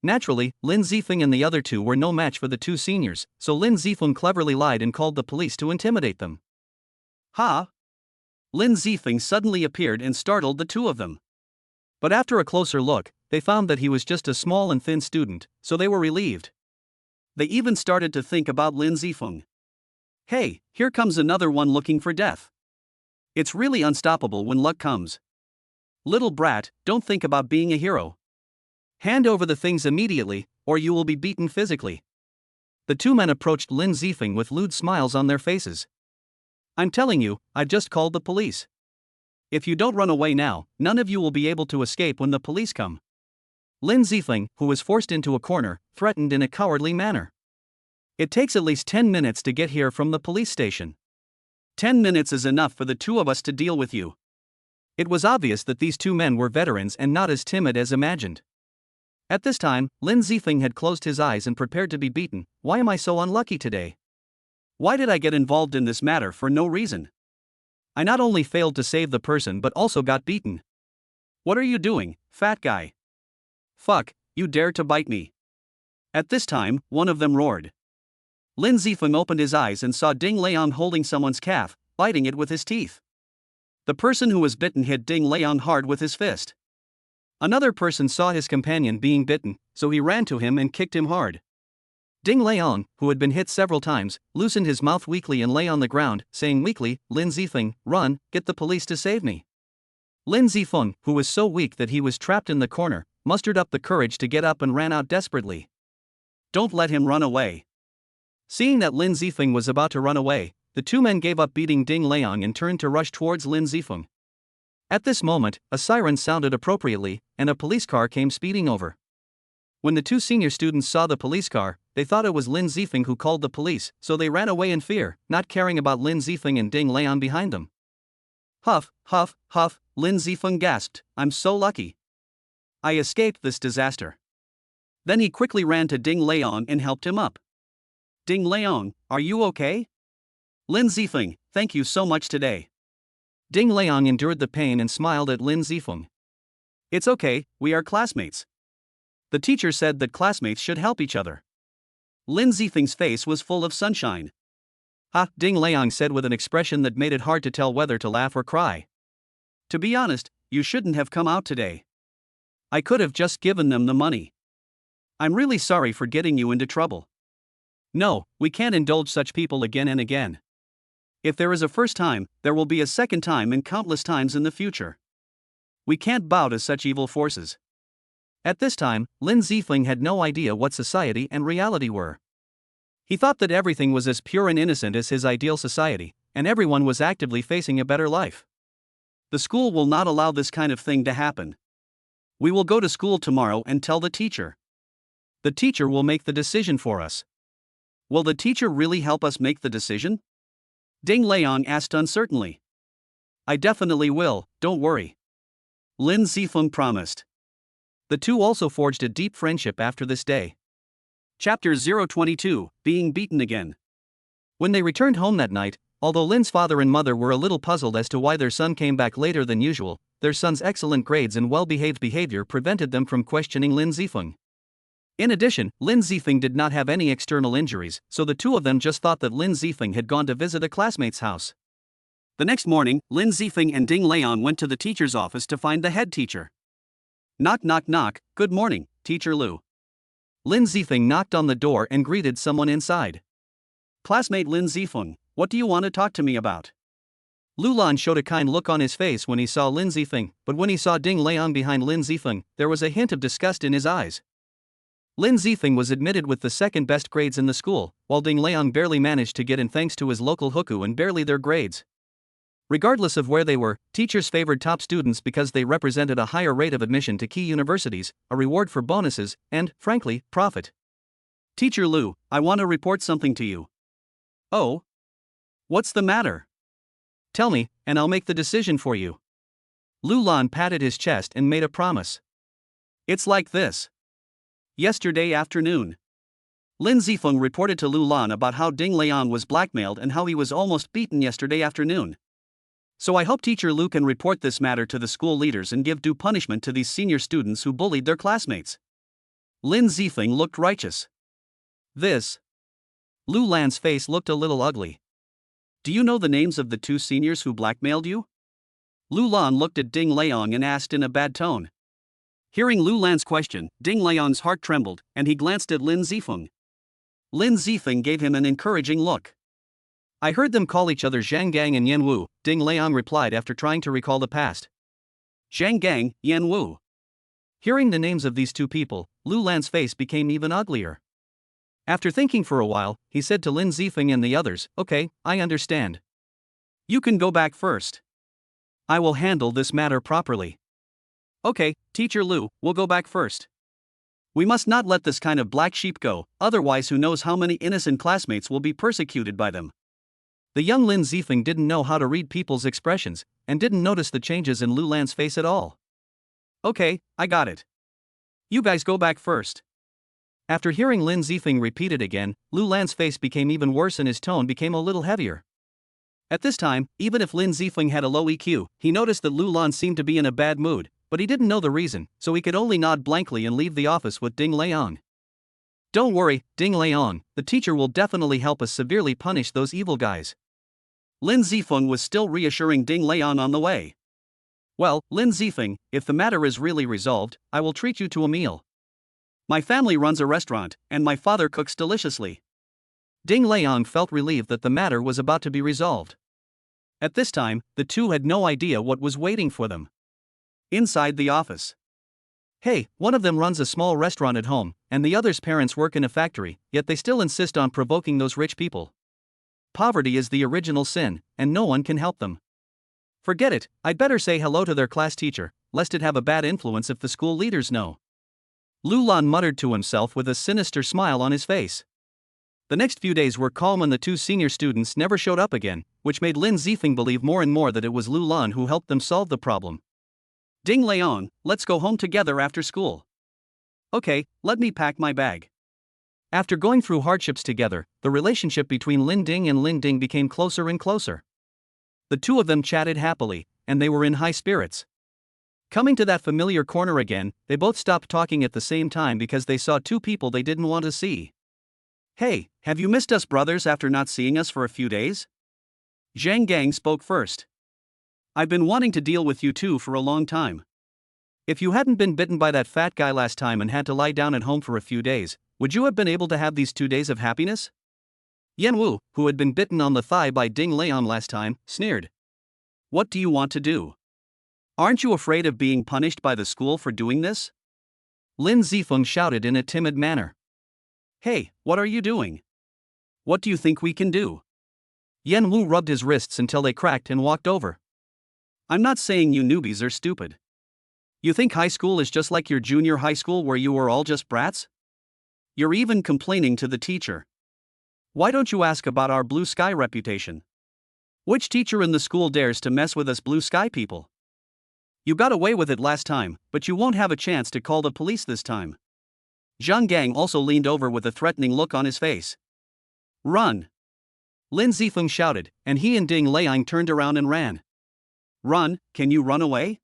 Naturally, Lin Zifeng and the other two were no match for the two seniors, so Lin Zifeng cleverly lied and called the police to intimidate them. Lin Zifeng suddenly appeared and startled the two of them. But after a closer look, they found that he was just a small and thin student, so they were relieved. They even started to think about Lin Zifeng. Hey, here comes another one looking for death. It's really unstoppable when luck comes. Little brat, don't think about being a hero. Hand over the things immediately, or you will be beaten physically. The two men approached Lin Zifeng with lewd smiles on their faces. I'm telling you, I've just called the police. If you don't run away now, none of you will be able to escape when the police come. Lin Zifeng, who was forced into a corner, threatened in a cowardly manner. It takes at least 10 minutes to get here from the police station. 10 minutes is enough for the two of us to deal with you. It was obvious that these two men were veterans and not as timid as imagined. At this time, Lin Zifeng had closed his eyes and prepared to be beaten. Why am I so unlucky today? Why did I get involved in this matter for no reason? I not only failed to save the person but also got beaten. What are you doing, fat guy? Fuck, you dare to bite me. At this time, one of them roared. Lin Zifeng opened his eyes and saw Ding Leong holding someone's calf, biting it with his teeth. The person who was bitten hit Ding Leong hard with his fist. Another person saw his companion being bitten, so he ran to him and kicked him hard. Ding Leong, who had been hit several times, loosened his mouth weakly and lay on the ground, saying weakly, Lin Zifeng, run, get the police to save me. Lin Zifeng, who was so weak that he was trapped in the corner, mustered up the courage to get up and ran out desperately. Don't let him run away. Seeing that Lin Zifeng was about to run away, the two men gave up beating Ding Leong and turned to rush towards Lin Zifeng. At this moment, a siren sounded appropriately, and a police car came speeding over. When the two senior students saw the police car, they thought it was Lin Zifeng who called the police, so they ran away in fear, not caring about Lin Zifeng and Ding Leong behind them. Huff, huff, huff, Lin Zifeng gasped, I'm so lucky. I escaped this disaster. Then he quickly ran to Ding Leong and helped him up. Ding Leong, are you okay? Lin Zifeng, thank you so much today. Ding Liang endured the pain and smiled at Lin Zifeng. It's okay, we are classmates. The teacher said that classmates should help each other. Lin Zifeng's face was full of sunshine. Ha, Ding Liang said with an expression that made it hard to tell whether to laugh or cry. To be honest, you shouldn't have come out today. I could have just given them the money. I'm really sorry for getting you into trouble. No, we can't indulge such people again and again. If there is a first time, there will be a second time and countless times in the future. We can't bow to such evil forces. At this time, Lin Zifeng had no idea what society and reality were. He thought that everything was as pure and innocent as his ideal society, and everyone was actively facing a better life. The school will not allow this kind of thing to happen. We will go to school tomorrow and tell the teacher. The teacher will make the decision for us. Will the teacher really help us make the decision? Ding Liang asked uncertainly. I definitely will, don't worry. Lin Zifeng promised. The two also forged a deep friendship after this day. Chapter 022, Being Beaten Again. When they returned home that night, although Lin's father and mother were a little puzzled as to why their son came back later than usual, their son's excellent grades and well-behaved behavior prevented them from questioning Lin Zifeng. In addition, Lin Zifeng did not have any external injuries, so the two of them just thought that Lin Zifeng had gone to visit a classmate's house. The next morning, Lin Zifeng and Ding Liang went to the teacher's office to find the head teacher. Knock knock knock, good morning, Teacher Lu. Lin Zifeng knocked on the door and greeted someone inside. Classmate Lin Zifeng, what do you want to talk to me about? Lu Lan showed a kind look on his face when he saw Lin Zifeng, but when he saw Ding Liang behind Lin Zifeng, there was a hint of disgust in his eyes. Lin Zifeng was admitted with the second best grades in the school, while Ding Liang barely managed to get in thanks to his local hukou and barely their grades. Regardless of where they were, teachers favored top students because they represented a higher rate of admission to key universities, a reward for bonuses, and, frankly, profit. Teacher Lu, I want to report something to you. Oh? What's the matter? Tell me, and I'll make the decision for you. Lu Lan patted his chest and made a promise. It's like this. Yesterday afternoon, Lin Zifeng reported to Lu Lan about how Ding Liang was blackmailed and how he was almost beaten yesterday afternoon. So I hope Teacher Lu can report this matter to the school leaders and give due punishment to these senior students who bullied their classmates. Lin Zifeng looked righteous. This. Lu Lan's face looked a little ugly. Do you know the names of the two seniors who blackmailed you? Lu Lan looked at Ding Liang and asked in a bad tone. Hearing Lu Lan's question, Ding Liang's heart trembled, and he glanced at Lin Zifeng. Lin Zifeng gave him an encouraging look. I heard them call each other Zhang Gang and Yan Wu, Ding Liang replied after trying to recall the past. Zhang Gang, Yan Wu. Hearing the names of these two people, Lu Lan's face became even uglier. After thinking for a while, he said to Lin Zifeng and the others, okay, I understand. You can go back first. I will handle this matter properly. Okay, Teacher Lu, we'll go back first. We must not let this kind of black sheep go, otherwise who knows how many innocent classmates will be persecuted by them. The young Lin Zifeng didn't know how to read people's expressions, and didn't notice the changes in Lu Lan's face at all. Okay, I got it. You guys go back first. After hearing Lin Zifeng repeat it again, Lu Lan's face became even worse and his tone became a little heavier. At this time, even if Lin Zifeng had a low EQ, he noticed that Lu Lan seemed to be in a bad mood, but he didn't know the reason, so he could only nod blankly and leave the office with Ding Liang. Don't worry, Ding Liang, the teacher will definitely help us severely punish those evil guys. Lin Zifeng was still reassuring Ding Liang on the way. Well, Lin Zifeng, if the matter is really resolved, I will treat you to a meal. My family runs a restaurant, and my father cooks deliciously. Ding Liang felt relieved that the matter was about to be resolved. At this time, the two had no idea what was waiting for them. Inside the office. Hey, one of them runs a small restaurant at home, and the other's parents work in a factory, yet they still insist on provoking those rich people. Poverty is the original sin, and no one can help them. Forget it, I'd better say hello to their class teacher, lest it have a bad influence if the school leaders know. Lu Lan muttered to himself with a sinister smile on his face. The next few days were calm and the two senior students never showed up again, which made Lin Zifeng believe more and more that it was Lu Lan who helped them solve the problem. Ding Liang, let's go home together after school. Okay, let me pack my bag. After going through hardships together, the relationship between Lin Ding and Lin Ding became closer and closer. The two of them chatted happily, and they were in high spirits. Coming to that familiar corner again, they both stopped talking at the same time because they saw two people they didn't want to see. "Hey, have you missed us brothers after not seeing us for a few days?" Zhang Gang spoke first. "I've been wanting to deal with you two for a long time. If you hadn't been bitten by that fat guy last time and had to lie down at home for a few days, would you have been able to have these 2 days of happiness?" Yan Wu, who had been bitten on the thigh by Ding Leon last time, sneered. "What do you want to do? Aren't you afraid of being punished by the school for doing this?" Lin Zifeng shouted in a timid manner. "Hey, what are you doing? What do you think we can do?" Yan Wu rubbed his wrists until they cracked and walked over. "I'm not saying you newbies are stupid. You think high school is just like your junior high school where you were all just brats? You're even complaining to the teacher. Why don't you ask about our blue sky reputation? Which teacher in the school dares to mess with us blue sky people? You got away with it last time, but you won't have a chance to call the police this time." Zhang Gang also leaned over with a threatening look on his face. "Run!" Lin Zifeng shouted, and he and Ding Liang turned around and ran. "Run, can you run away?"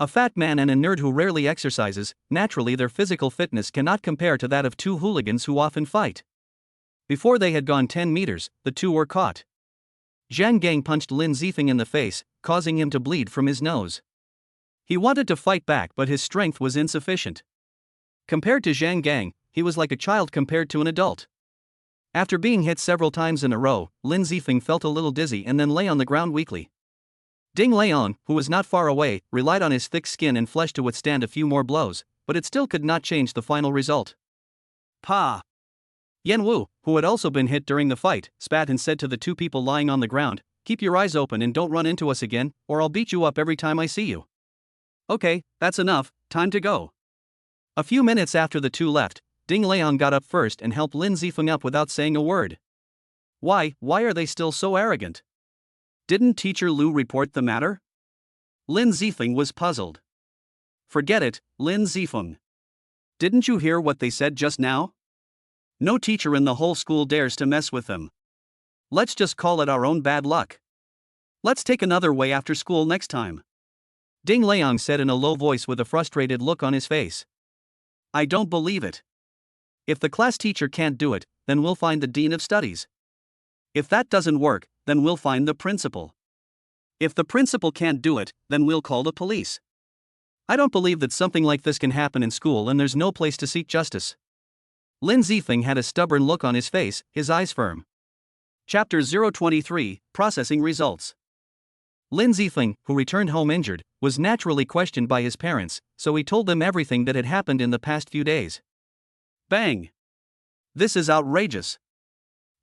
A fat man and a nerd who rarely exercises, naturally their physical fitness cannot compare to that of two hooligans who often fight. Before they had gone 10 meters, the two were caught. Zhang Gang punched Lin Zifeng in the face, causing him to bleed from his nose. He wanted to fight back but his strength was insufficient. Compared to Zhang Gang, he was like a child compared to an adult. After being hit several times in a row, Lin Zifeng felt a little dizzy and then lay on the ground weakly. Ding Leon, who was not far away, relied on his thick skin and flesh to withstand a few more blows, but it still could not change the final result. "Pa!" Yan Wu, who had also been hit during the fight, spat and said to the two people lying on the ground, "Keep your eyes open and don't run into us again, or I'll beat you up every time I see you." "Okay, that's enough, time to go." A few minutes after the two left, Ding Leon got up first and helped Lin Zifeng up without saying a word. Why are they still so arrogant? Didn't Teacher Lu report the matter? Lin Zifeng was puzzled. "Forget it, Lin Zifeng. Didn't you hear what they said just now? No teacher in the whole school dares to mess with them. Let's just call it our own bad luck. Let's take another way after school next time." Ding Liang said in a low voice with a frustrated look on his face. "I don't believe it. If the class teacher can't do it, then we'll find the dean of studies. If that doesn't work, then we'll find the principal. If the principal can't do it, then we'll call the police. I don't believe that something like this can happen in school and there's no place to seek justice." Lin Zifeng had a stubborn look on his face, his eyes firm. Chapter 023, Processing Results. Lin Zifeng, who returned home injured, was naturally questioned by his parents, so he told them everything that had happened in the past few days. Bang! This is outrageous.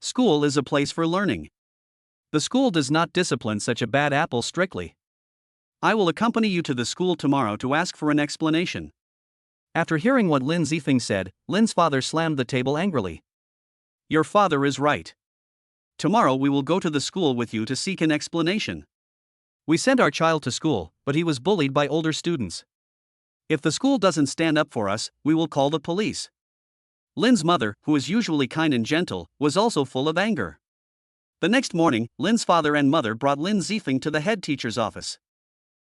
School is a place for learning. The school does not discipline such a bad apple strictly. I will accompany you to the school tomorrow to ask for an explanation. After hearing what Lin Zifeng said, Lin's father slammed the table angrily. Your father is right. Tomorrow we will go to the school with you to seek an explanation. We sent our child to school, but he was bullied by older students. If the school doesn't stand up for us, we will call the police. Lin's mother, who is usually kind and gentle, was also full of anger. The next morning, Lin's father and mother brought Lin Zifeng to the head teacher's office.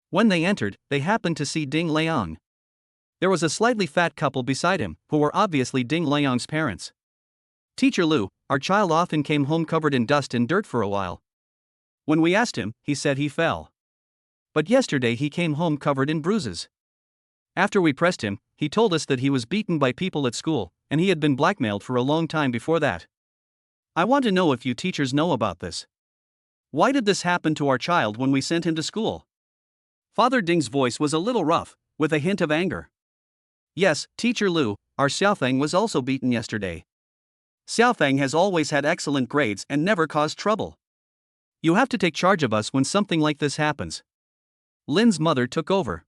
When they entered, they happened to see Ding Liang. There was a slightly fat couple beside him, who were obviously Ding Liang's parents. Teacher Lu, our child often came home covered in dust and dirt for a while. When we asked him, he said he fell. But yesterday he came home covered in bruises. After we pressed him, he told us that he was beaten by people at school, and he had been blackmailed for a long time before that. I want to know if you teachers know about this. Why did this happen to our child when we sent him to school? Father Ding's voice was a little rough, with a hint of anger. Yes, Teacher Lu, our Xiaofeng was also beaten yesterday. Xiaofeng has always had excellent grades and never caused trouble. You have to take charge of us when something like this happens. Lin's mother took over.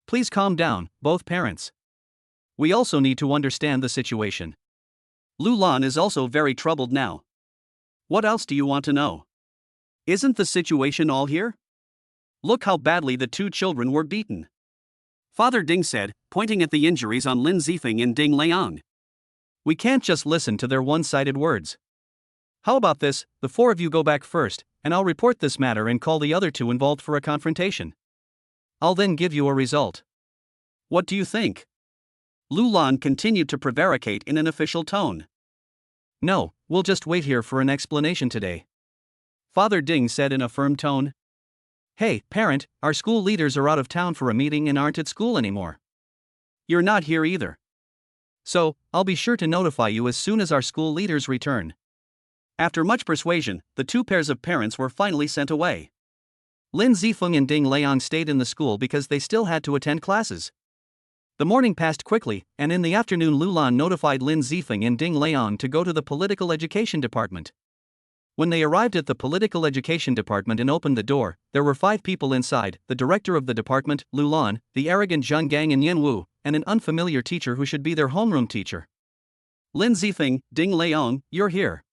Please calm down, both parents. We also need to understand the situation. Lu Lan is also very troubled now. What else do you want to know? Isn't the situation all here? Look how badly the two children were beaten. Father Ding said, pointing at the injuries on Lin Zifeng and Ding Liang. We can't just listen to their one-sided words. How about this, the four of you go back first, and I'll report this matter and call the other two involved for a confrontation. I'll then give you a result. What do you think? Lu Lan continued to prevaricate in an official tone. No, we'll just wait here for an explanation today. Father Ding said in a firm tone. Hey, parent, our school leaders are out of town for a meeting and aren't at school anymore. You're not here either. So, I'll be sure to notify you as soon as our school leaders return. After much persuasion, the two pairs of parents were finally sent away. Lin Zifeng and Ding Liang stayed in the school because they still had to attend classes. The morning passed quickly, and in the afternoon Lu Lan notified Lin Zifeng and Ding Liang to go to the political education department. When they arrived at the political education department and opened the door, there were 5 people inside: the director of the department, Lu Lan, the arrogant Zhang Gang and Yan Wu, and an unfamiliar teacher who should be their homeroom teacher. Lin Zifeng, Ding Liang, you're here.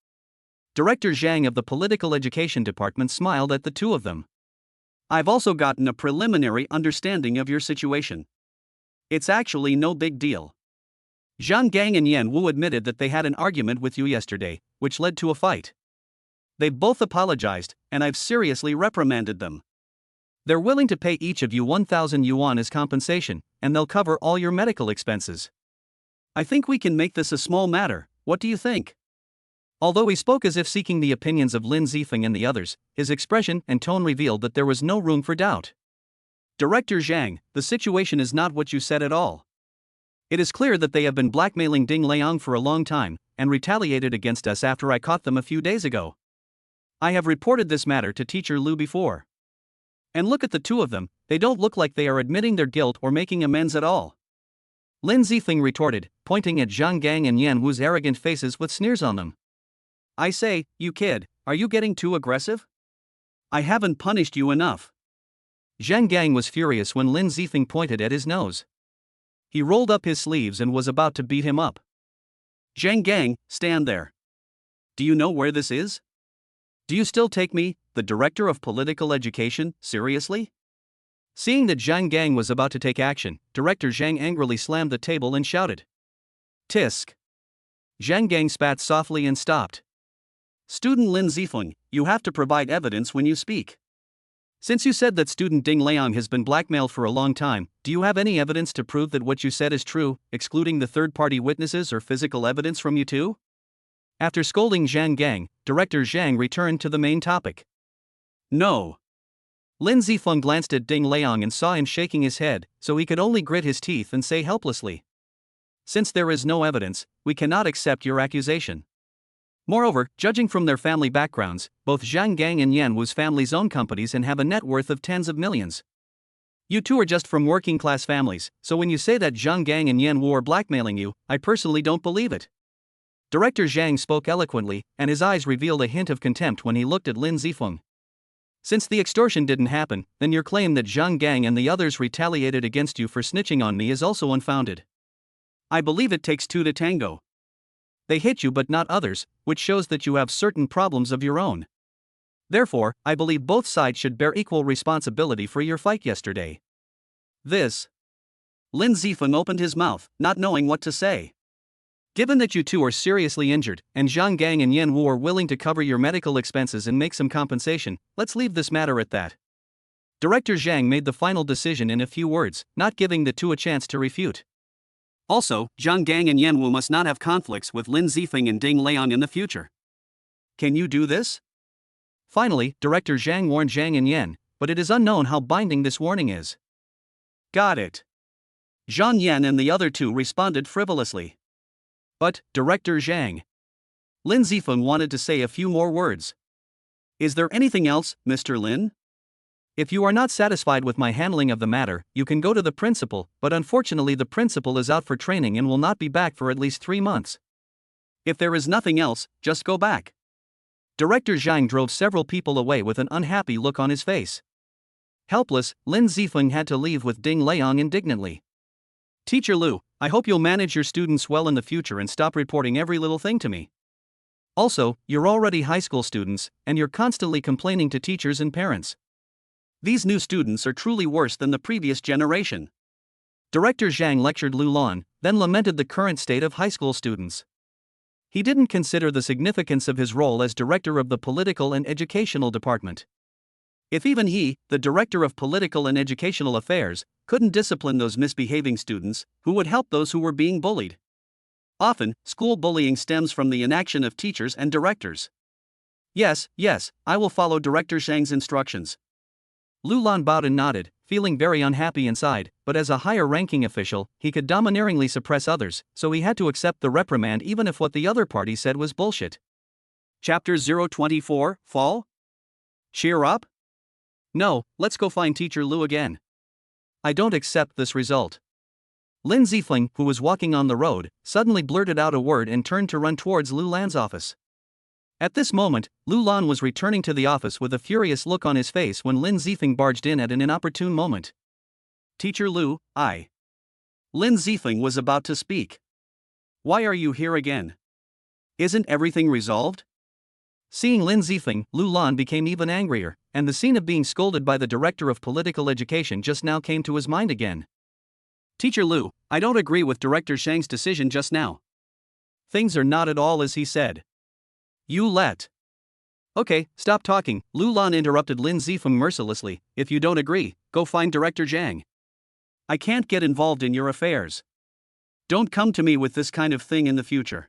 Director Zhang of the political education department smiled at the two of them. I've also gotten a preliminary understanding of your situation. It's actually no big deal. Zhang Gang and Yan Wu admitted that they had an argument with you yesterday, which led to a fight. They've both apologized, and I've seriously reprimanded them. They're willing to pay each of you 1,000 yuan as compensation, and they'll cover all your medical expenses. I think we can make this a small matter. What do you think? Although he spoke as if seeking the opinions of Lin Zifeng and the others, his expression and tone revealed that there was no room for doubt. Director Zhang, the situation is not what you said at all. It is clear that they have been blackmailing Ding Liang for a long time, and retaliated against us after I caught them a few days ago. I have reported this matter to Teacher Lu before. And look at the two of them, they don't look like they are admitting their guilt or making amends at all. Lin Zifeng retorted, pointing at Zhang Gang and Yan Wu's arrogant faces with sneers on them. I say, you kid, are you getting too aggressive? I haven't punished you enough. Zhang Gang was furious when Lin Zifeng pointed at his nose. He rolled up his sleeves and was about to beat him up. Zhang Gang, stand there. Do you know where this is? Do you still take me, the director of political education, seriously? Seeing that Zhang Gang was about to take action, Director Zhang angrily slammed the table and shouted. Tisk. Zhang Gang spat softly and stopped. Student Lin Zifeng, you have to provide evidence when you speak. Since you said that student Ding Liang has been blackmailed for a long time, do you have any evidence to prove that what you said is true, excluding the third-party witnesses or physical evidence from you two? After scolding Zhang Gang, Director Zhang returned to the main topic. No. Lin Zifeng glanced at Ding Liang and saw him shaking his head, so he could only grit his teeth and say helplessly. Since there is no evidence, we cannot accept your accusation. Moreover, judging from their family backgrounds, both Zhang Gang and Yan Wu's families own companies and have a net worth of tens of millions. You two are just from working-class families, so when you say that Zhang Gang and Yan Wu are blackmailing you, I personally don't believe it. Director Zhang spoke eloquently, and his eyes revealed a hint of contempt when he looked at Lin Zifeng. Since the extortion didn't happen, then your claim that Zhang Gang and the others retaliated against you for snitching on me is also unfounded. I believe it takes two to tango. They hit you but not others, which shows that you have certain problems of your own. Therefore, I believe both sides should bear equal responsibility for your fight yesterday. This. Lin Zifeng opened his mouth, not knowing what to say. Given that you two are seriously injured, and Zhang Gang and Yan Wu are willing to cover your medical expenses and make some compensation, let's leave this matter at that. Director Zhang made the final decision in a few words, not giving the two a chance to refute. Also, Zhang Gang and Yan Wu must not have conflicts with Lin Zifeng and Ding Liang in the future. Can you do this? Finally, Director Zhang warned Zhang and Yan, but it is unknown how binding this warning is. Got it. Zhang Yan and the other two responded frivolously. But, Director Zhang. Lin Zifeng wanted to say a few more words. Is there anything else, Mr. Lin? If you are not satisfied with my handling of the matter, you can go to the principal, but unfortunately the principal is out for training and will not be back for at least 3 months. If there is nothing else, just go back. Director Zhang drove several people away with an unhappy look on his face. Helpless, Lin Zifeng had to leave with Ding Liang indignantly. Teacher Lu, I hope you'll manage your students well in the future and stop reporting every little thing to me. Also, you're already high school students, and you're constantly complaining to teachers and parents. These new students are truly worse than the previous generation. Director Zhang lectured Lu Lan, then lamented the current state of high school students. He didn't consider the significance of his role as director of the political and educational department. If even he, the director of political and educational affairs, couldn't discipline those misbehaving students, who would help those who were being bullied? Often, school bullying stems from the inaction of teachers and directors. Yes, I will follow Director Zhang's instructions. Lu Lan bowed and nodded, feeling very unhappy inside, but as a higher-ranking official, he could domineeringly suppress others, so he had to accept the reprimand even if what the other party said was bullshit. Chapter 024, Fall? Cheer up? No, let's go find Teacher Lu again. I don't accept this result. Lin Zifeng, who was walking on the road, suddenly blurted out a word and turned to run towards Lu Lan's office. At this moment, Lu Lan was returning to the office with a furious look on his face when Lin Zifeng barged in at an inopportune moment. Teacher Lu, Lin Zifeng was about to speak. Why are you here again? Isn't everything resolved? Seeing Lin Zifeng, Lu Lan became even angrier, and the scene of being scolded by the director of political education just now came to his mind again. Teacher Lu, I don't agree with Director Zhang's decision just now. Things are not at all as he said. You let. Okay, stop talking, Lu Lan interrupted Lin Zifeng mercilessly. If you don't agree, go find Director Zhang. I can't get involved in your affairs. Don't come to me with this kind of thing in the future.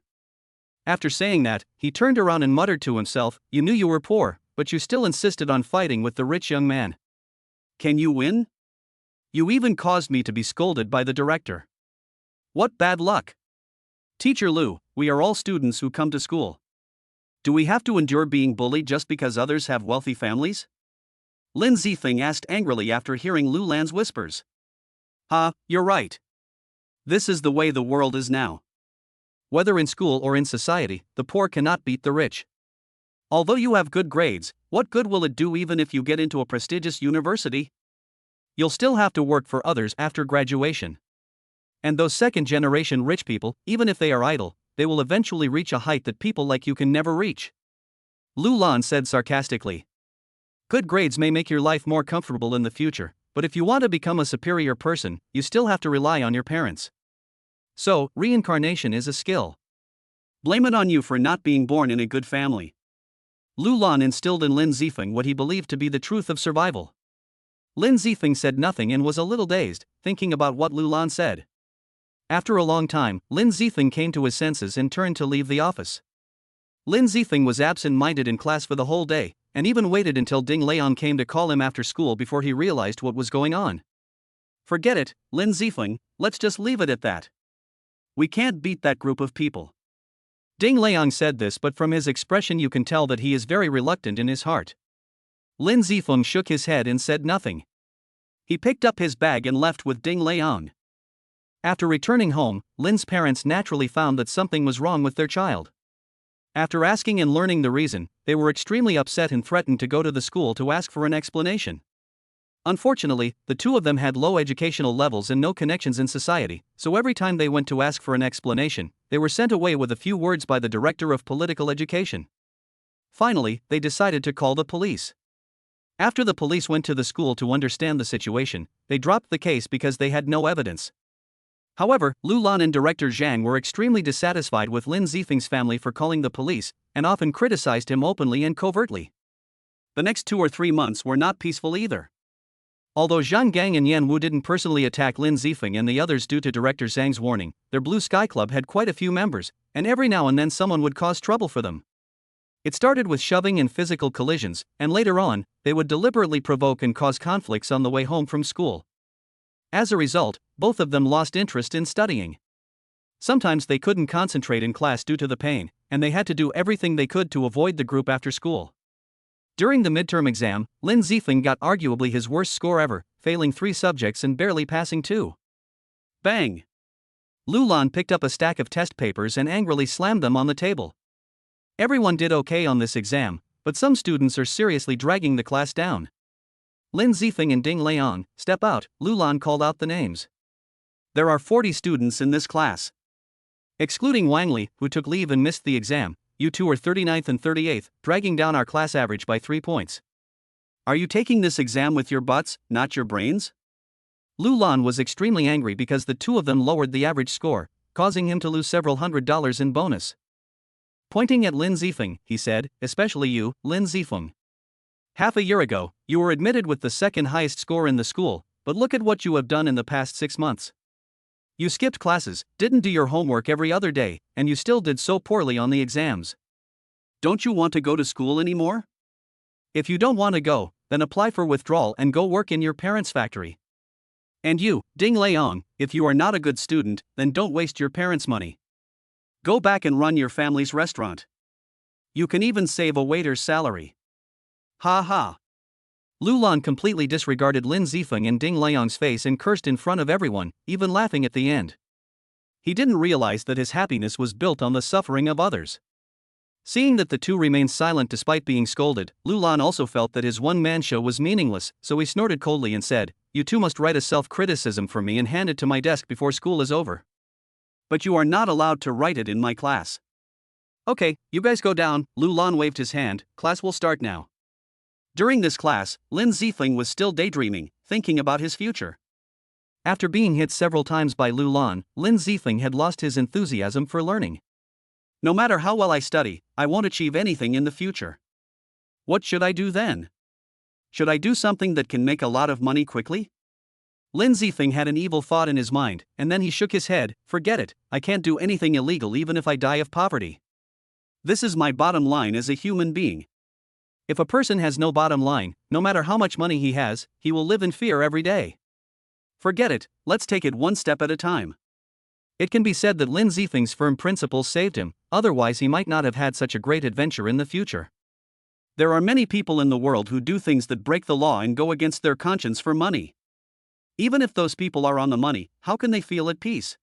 After saying that, he turned around and muttered to himself, you knew you were poor, but you still insisted on fighting with the rich young man. Can you win? You even caused me to be scolded by the director. What bad luck! Teacher Lu, we are all students who come to school. Do we have to endure being bullied just because others have wealthy families? Lin Zifeng asked angrily after hearing Lu Lan's whispers. You're right. This is the way the world is now. Whether in school or in society, the poor cannot beat the rich. Although you have good grades, what good will it do even if you get into a prestigious university? You'll still have to work for others after graduation. And those second-generation rich people, even if they are idle, they will eventually reach a height that people like you can never reach. Lu Lan said sarcastically. Good grades may make your life more comfortable in the future, but if you want to become a superior person, you still have to rely on your parents. So, reincarnation is a skill. Blame it on you for not being born in a good family. Lu Lan instilled in Lin Zifeng what he believed to be the truth of survival. Lin Zifeng said nothing and was a little dazed, thinking about what Lu Lan said. After a long time, Lin Zifeng came to his senses and turned to leave the office. Lin Zifeng was absent-minded in class for the whole day, and even waited until Ding Leon came to call him after school before he realized what was going on. Forget it, Lin Zifeng, let's just leave it at that. We can't beat that group of people. Ding Leon said this, but from his expression you can tell that he is very reluctant in his heart. Lin Zifeng shook his head and said nothing. He picked up his bag and left with Ding Leon. After returning home, Lin's parents naturally found that something was wrong with their child. After asking and learning the reason, they were extremely upset and threatened to go to the school to ask for an explanation. Unfortunately, the two of them had low educational levels and no connections in society, so every time they went to ask for an explanation, they were sent away with a few words by the director of political education. Finally, they decided to call the police. After the police went to the school to understand the situation, they dropped the case because they had no evidence. However, Lu Lan and Director Zhang were extremely dissatisfied with Lin Zifeng's family for calling the police, and often criticized him openly and covertly. The next 2 or 3 months were not peaceful either. Although Zhang Gang and Yan Wu didn't personally attack Lin Zifeng and the others due to Director Zhang's warning, their Blue Sky Club had quite a few members, and every now and then someone would cause trouble for them. It started with shoving and physical collisions, and later on, they would deliberately provoke and cause conflicts on the way home from school. As a result, both of them lost interest in studying. Sometimes they couldn't concentrate in class due to the pain, and they had to do everything they could to avoid the group after school. During the midterm exam, Lin Zifeng got arguably his worst score ever, failing 3 subjects and barely passing 2. Bang! Lu Lan picked up a stack of test papers and angrily slammed them on the table. Everyone did okay on this exam, but some students are seriously dragging the class down. Lin Zifeng and Ding Leon, step out, Lu Lan called out the names. There are 40 students in this class. Excluding Wang Li, who took leave and missed the exam, you two are 39th and 38th, dragging down our class average by 3 points. Are you taking this exam with your butts, not your brains? Lu Lan was extremely angry because the two of them lowered the average score, causing him to lose several $100s in bonus. Pointing at Lin Zifeng, he said, especially you, Lin Zifeng. Half a year ago, you were admitted with the second highest score in the school, but look at what you have done in the past 6 months. You skipped classes, didn't do your homework every other day, and you still did so poorly on the exams. Don't you want to go to school anymore? If you don't want to go, then apply for withdrawal and go work in your parents' factory. And you, Ding Leong, if you are not a good student, then don't waste your parents' money. Go back and run your family's restaurant. You can even save a waiter's salary. Ha ha. Lu Lan completely disregarded Lin Zifeng and Ding Leong's face and cursed in front of everyone, even laughing at the end. He didn't realize that his happiness was built on the suffering of others. Seeing that the two remained silent despite being scolded, Lu Lan also felt that his one-man show was meaningless, so he snorted coldly and said, "You two must write a self-criticism for me and hand it to my desk before school is over. But you are not allowed to write it in my class." "Okay, you guys go down," Lu Lan waved his hand, "class will start now." During this class, Lin Zifeng was still daydreaming, thinking about his future. After being hit several times by Lu Lan, Lin Zifeng had lost his enthusiasm for learning. No matter how well I study, I won't achieve anything in the future. What should I do then? Should I do something that can make a lot of money quickly? Lin Zifeng had an evil thought in his mind, and then he shook his head. "Forget it, I can't do anything illegal even if I die of poverty. This is my bottom line as a human being. If a person has no bottom line, no matter how much money he has, he will live in fear every day. Forget it, let's take it one step at a time." It can be said that Lin Zifeng's firm principles saved him, otherwise he might not have had such a great adventure in the future. There are many people in the world who do things that break the law and go against their conscience for money. Even if those people are on the money, how can they feel at peace?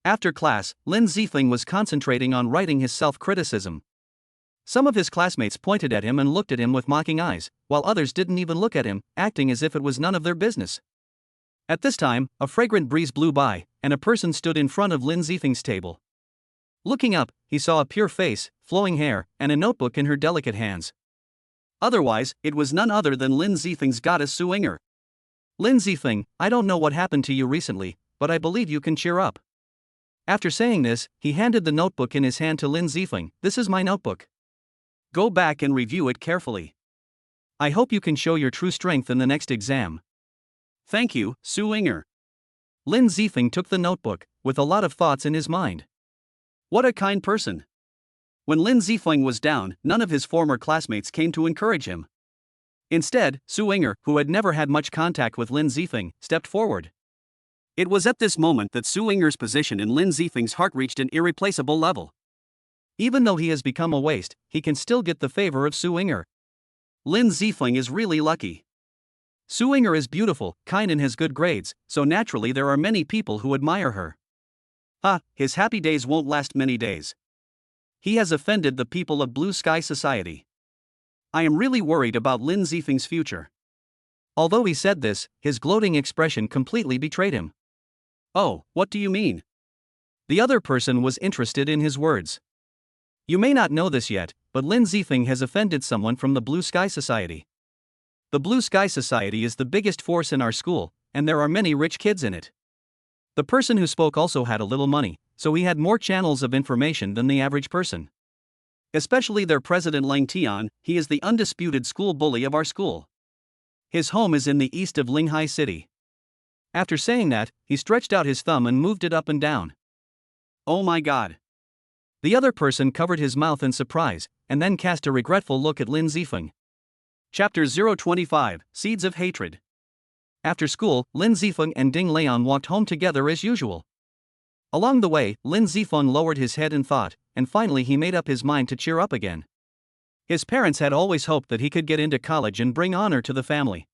After class, Lin Zifeng was concentrating on writing his self-criticism. Some of his classmates pointed at him and looked at him with mocking eyes, while others didn't even look at him, acting as if it was none of their business. At this time, a fragrant breeze blew by, and a person stood in front of Lin Zifeng's table. Looking up, he saw a pure face, flowing hair, and a notebook in her delicate hands. Otherwise, it was none other than Lin Zifeng's goddess Su-Inger. "Lin Zifeng, I don't know what happened to you recently, but I believe you can cheer up." After saying this, he handed the notebook in his hand to Lin Zifeng. "This is my notebook. Go back and review it carefully. I hope you can show your true strength in the next exam." "Thank you, Su-Inger." Lin Zifeng took the notebook, with a lot of thoughts in his mind. What a kind person. When Lin Zifeng was down, none of his former classmates came to encourage him. Instead, Su-Inger, who had never had much contact with Lin Zifeng, stepped forward. It was at this moment that Su-Inger's position in Lin Zifeng's heart reached an irreplaceable level. Even though he has become a waste, he can still get the favor of Su-Inger. Lin Zifeng is really lucky. Su-Inger is beautiful, kind and has good grades, so naturally there are many people who admire her. His happy days won't last many days. He has offended the people of Blue Sky Society. I am really worried about Lin Zifeng's future. Although he said this, his gloating expression completely betrayed him. "Oh, what do you mean?" The other person was interested in his words. "You may not know this yet, but Lin Zifeng has offended someone from the Blue Sky Society. The Blue Sky Society is the biggest force in our school, and there are many rich kids in it. The person who spoke also had a little money, so he had more channels of information than the average person. Especially their president Lang Tian, he is the undisputed school bully of our school. His home is in the east of Linghai City." After saying that, he stretched out his thumb and moved it up and down. "Oh my God." The other person covered his mouth in surprise, and then cast a regretful look at Lin Zifeng. Chapter 025, Seeds of Hatred. After school, Lin Zifeng and Ding Leon walked home together as usual. Along the way, Lin Zifeng lowered his head in thought, and finally he made up his mind to cheer up again. His parents had always hoped that he could get into college and bring honor to the family.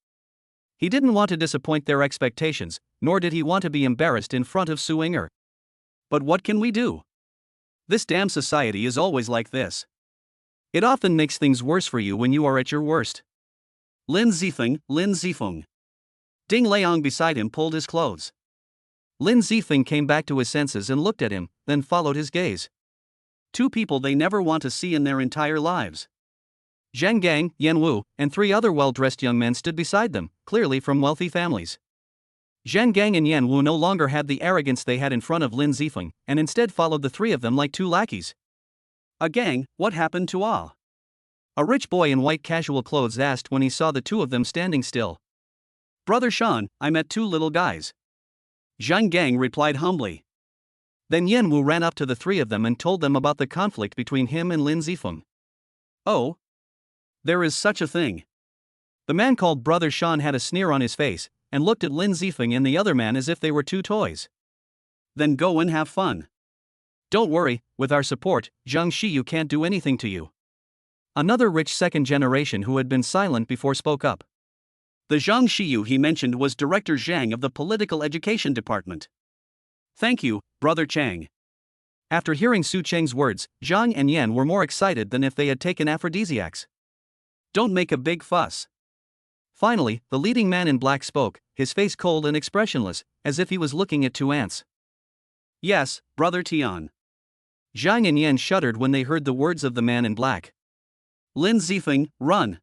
He didn't want to disappoint their expectations, nor did he want to be embarrassed in front of Su-Inger. But what can we do? This damn society is always like this. It often makes things worse for you when you are at your worst. Lin Zifeng, Lin Zifeng. Ding Leong beside him pulled his clothes. Lin Zifeng came back to his senses and looked at him, then followed his gaze. Two people they never want to see in their entire lives. Zhang Gang, Yan Wu, and three other well-dressed young men stood beside them, clearly from wealthy families. Zhang Gang and Yan Wu no longer had the arrogance they had in front of Lin Zifeng, and instead followed the three of them like two lackeys. A gang, what happened to Ah? A rich boy in white casual clothes asked when he saw the two of them standing still. Brother Sean, I met two little guys. Zhang Gang replied humbly. Then Yen Wu ran up to the three of them and told them about the conflict between him and Lin Zifeng. Oh? There is such a thing. The man called Brother Sean had a sneer on his face, and looked at Lin Zifeng and the other man as if they were two toys. Then go and have fun. Don't worry, with our support, Zhang Shiyu can't do anything to you. Another rich second generation who had been silent before spoke up. The Zhang Shiyu he mentioned was Director Zhang of the Political Education Department. Thank you, Brother Chang. After hearing Su Cheng's words, Zhang and Yan were more excited than if they had taken aphrodisiacs. Don't make a big fuss. Finally, the leading man in black spoke, his face cold and expressionless, as if he was looking at two ants. Yes, Brother Tian. Zhang and Yan shuddered when they heard the words of the man in black. Lin Zifeng, run!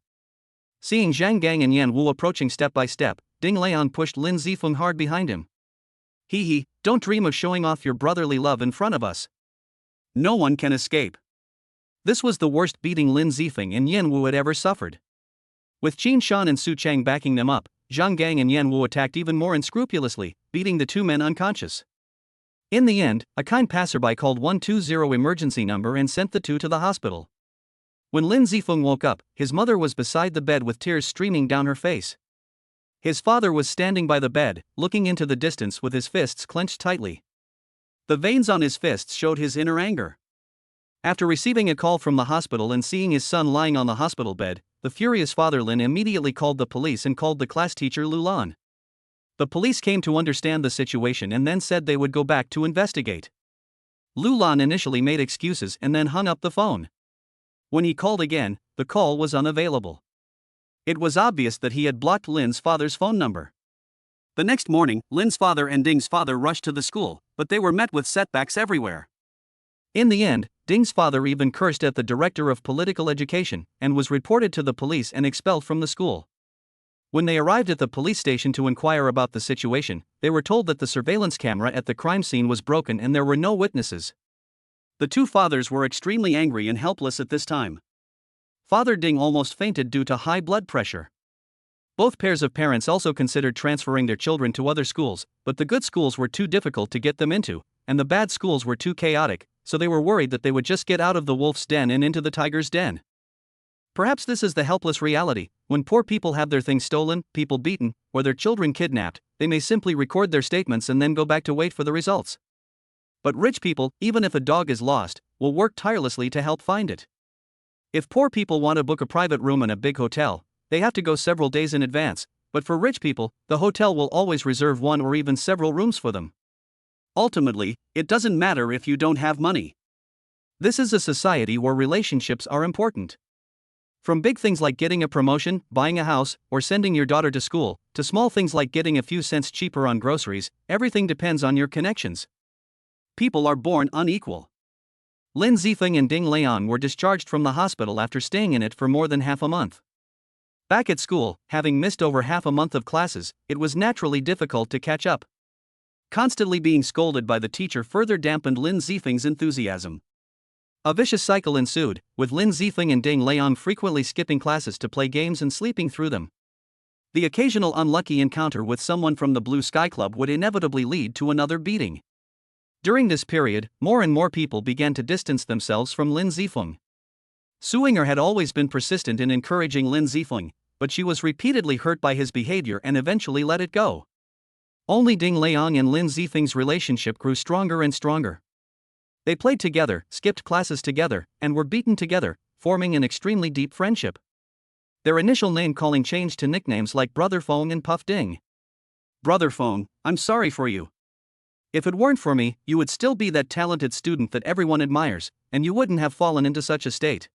Seeing Zhang Gang and Yan Wu approaching step by step, Ding Leon pushed Lin Zifeng hard behind him. Hee, don't dream of showing off your brotherly love in front of us. No one can escape. This was the worst beating Lin Zifeng and Yan Wu had ever suffered. With Qin Shan and Su Cheng backing them up, Zhang Gang and Yan Wu attacked even more unscrupulously, beating the two men unconscious. In the end, a kind passerby called 120 emergency number and sent the two to the hospital. When Lin Zifeng woke up, his mother was beside the bed with tears streaming down her face. His father was standing by the bed, looking into the distance with his fists clenched tightly. The veins on his fists showed his inner anger. After receiving a call from the hospital and seeing his son lying on the hospital bed, the furious father Lin immediately called the police and called the class teacher Lu Lan. The police came to understand the situation and then said they would go back to investigate. Lu Lan initially made excuses and then hung up the phone. When he called again, the call was unavailable. It was obvious that he had blocked Lin's father's phone number. The next morning, Lin's father and Ding's father rushed to the school, but they were met with setbacks everywhere. In the end, Ding's father even cursed at the director of political education and was reported to the police and expelled from the school. When they arrived at the police station to inquire about the situation, they were told that the surveillance camera at the crime scene was broken and there were no witnesses. The two fathers were extremely angry and helpless at this time. Father Ding almost fainted due to high blood pressure. Both pairs of parents also considered transferring their children to other schools, but the good schools were too difficult to get them into, and the bad schools were too chaotic, so they were worried that they would just get out of the wolf's den and into the tiger's den. Perhaps this is the helpless reality. When poor people have their things stolen, people beaten, or their children kidnapped, they may simply record their statements and then go back to wait for the results. But rich people, even if a dog is lost, will work tirelessly to help find it. If poor people want to book a private room in a big hotel, they have to go several days in advance, but for rich people, the hotel will always reserve one or even several rooms for them. Ultimately, it doesn't matter if you don't have money. This is a society where relationships are important. From big things like getting a promotion, buying a house, or sending your daughter to school, to small things like getting a few cents cheaper on groceries, everything depends on your connections. People are born unequal. Lin Zifeng and Ding Leon were discharged from the hospital after staying in it for more than half a month. Back at school, having missed over half a month of classes, it was naturally difficult to catch up. Constantly being scolded by the teacher further dampened Lin Zifeng's enthusiasm. A vicious cycle ensued, with Lin Zifeng and Ding Leon frequently skipping classes to play games and sleeping through them. The occasional unlucky encounter with someone from the Blue Sky Club would inevitably lead to another beating. During this period, more and more people began to distance themselves from Lin Zifeng. Suinger had always been persistent in encouraging Lin Zifeng, but she was repeatedly hurt by his behavior and eventually let it go. Only Ding Leon and Lin Zifeng's relationship grew stronger and stronger. They played together, skipped classes together, and were beaten together, forming an extremely deep friendship. Their initial name calling changed to nicknames like Brother Fong and Puff Ding. Brother Fong, I'm sorry for you. If it weren't for me, you would still be that talented student that everyone admires, and you wouldn't have fallen into such a state.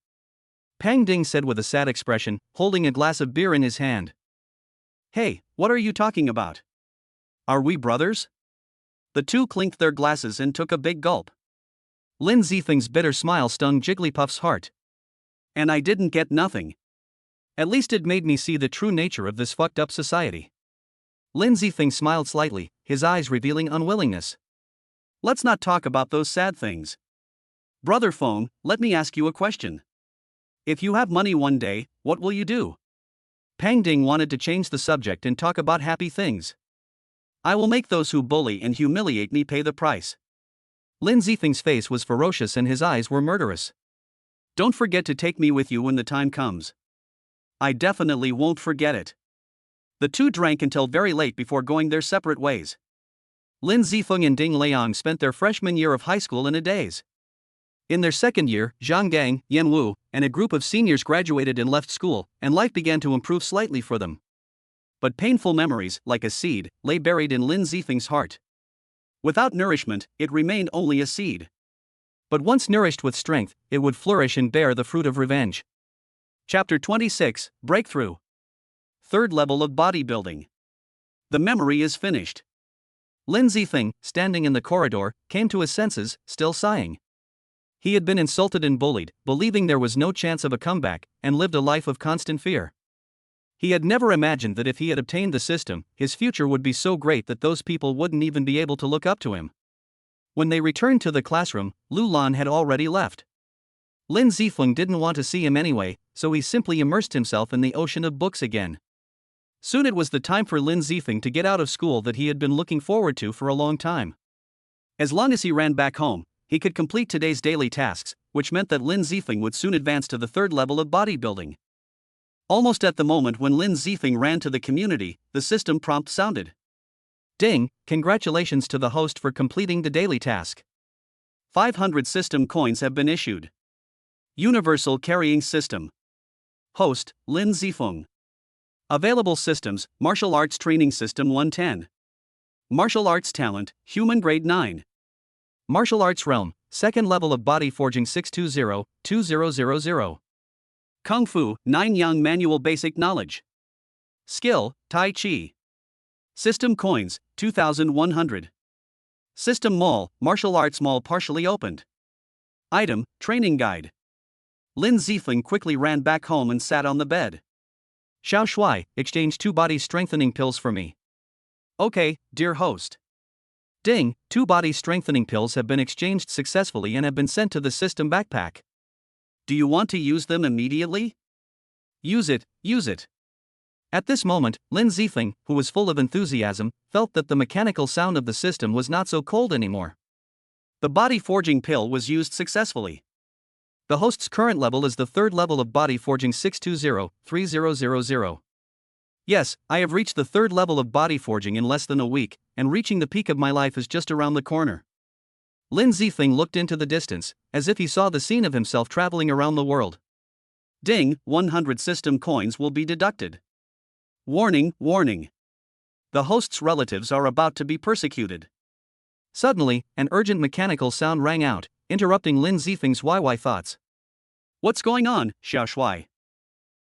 Pang Ding said with a sad expression, holding a glass of beer in his hand. Hey, what are you talking about? Are we brothers? The two clinked their glasses and took a big gulp. Lin Zifeng's bitter smile stung Jigglypuff's heart. And I didn't get nothing. At least it made me see the true nature of this fucked up society. Lin Zifeng smiled slightly, his eyes revealing unwillingness. Let's not talk about those sad things. Brother phone, let me ask you a question. If you have money one day, what will you do? Pang Ding wanted to change the subject and talk about happy things. I will make those who bully and humiliate me pay the price. Lin Zifeng's face was ferocious and his eyes were murderous. Don't forget to take me with you when the time comes. I definitely won't forget it. The two drank until very late before going their separate ways. Lin Zifeng and Ding Liang spent their freshman year of high school in a daze. In their second year, Zhang Gang, Yan Wu, and a group of seniors graduated and left school, and life began to improve slightly for them. But painful memories, like a seed, lay buried in Lin Zifeng's heart. Without nourishment, it remained only a seed. But once nourished with strength, it would flourish and bear the fruit of revenge. Chapter 26, Breakthrough. Third level of bodybuilding. The memory is finished. Lin Zifeng, standing in the corridor, came to his senses, still sighing. He had been insulted and bullied, believing there was no chance of a comeback, and lived a life of constant fear. He had never imagined that if he had obtained the system, his future would be so great that those people wouldn't even be able to look up to him. When they returned to the classroom, Lu Lan had already left. Lin Zifeng didn't want to see him anyway, so he simply immersed himself in the ocean of books again. Soon it was the time for Lin Zifeng to get out of school that he had been looking forward to for a long time. As long as he ran back home, he could complete today's daily tasks, which meant that Lin Zifeng would soon advance to the third level of bodybuilding. Almost at the moment when Lin Zifeng ran to the community, the system prompt sounded. Ding, congratulations to the host for completing the daily task. 500 system coins have been issued. Universal Carrying System. Host, Lin Zifeng. Available systems, Martial Arts Training System 110. Martial Arts Talent, Human Grade 9. Martial Arts Realm, second level of Body Forging 620-2000. Kung Fu, 9 Yang Manual Basic Knowledge. Skill, Tai Chi. System Coins, 2,100. System Mall, Martial Arts Mall partially opened. Item, Training Guide. Lin Zifeng quickly ran back home and sat on the bed. Xiao Shuai, exchange 2 body strengthening pills for me. Okay, dear host. Ding, 2 body strengthening pills have been exchanged successfully and have been sent to the system backpack. Do you want to use them immediately? Use it, use it. At this moment, Lin Zifeng, who was full of enthusiasm, felt that the mechanical sound of the system was not so cold anymore. The body forging pill was used successfully. The host's current level is the third level of body forging 620-3000. Yes, I have reached the third level of body forging in less than a week, and reaching the peak of my life is just around the corner. Lin Zifeng looked into the distance, as if he saw the scene of himself traveling around the world. Ding, 100 system coins will be deducted. Warning, warning. The host's relatives are about to be persecuted. Suddenly, an urgent mechanical sound rang out, interrupting Lin Zifeng's YY thoughts. What's going on, Xiao Shuai?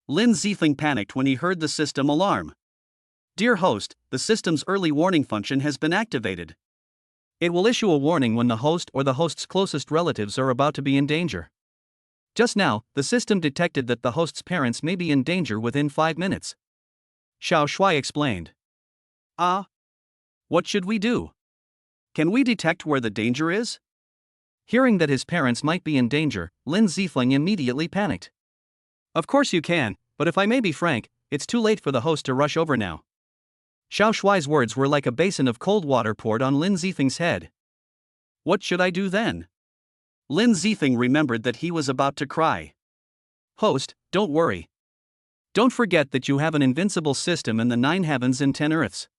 Lin Zifeng panicked when he heard the system alarm. Dear host, the system's early warning function has been activated. It will issue a warning when the host or the host's closest relatives are about to be in danger. Just now, the system detected that the host's parents may be in danger within 5 minutes. Xiao Shuai explained. What should we do? Can we detect where the danger is? Hearing that his parents might be in danger, Lin Zifeng immediately panicked. Of course you can, but if I may be frank, it's too late for the host to rush over now. Xiao Shuai's words were like a basin of cold water poured on Lin Zifeng's head. What should I do then? Lin Zifeng remembered that he was about to cry. Host, don't worry. Don't forget that you have an invincible system in the 9 heavens and 10 earths.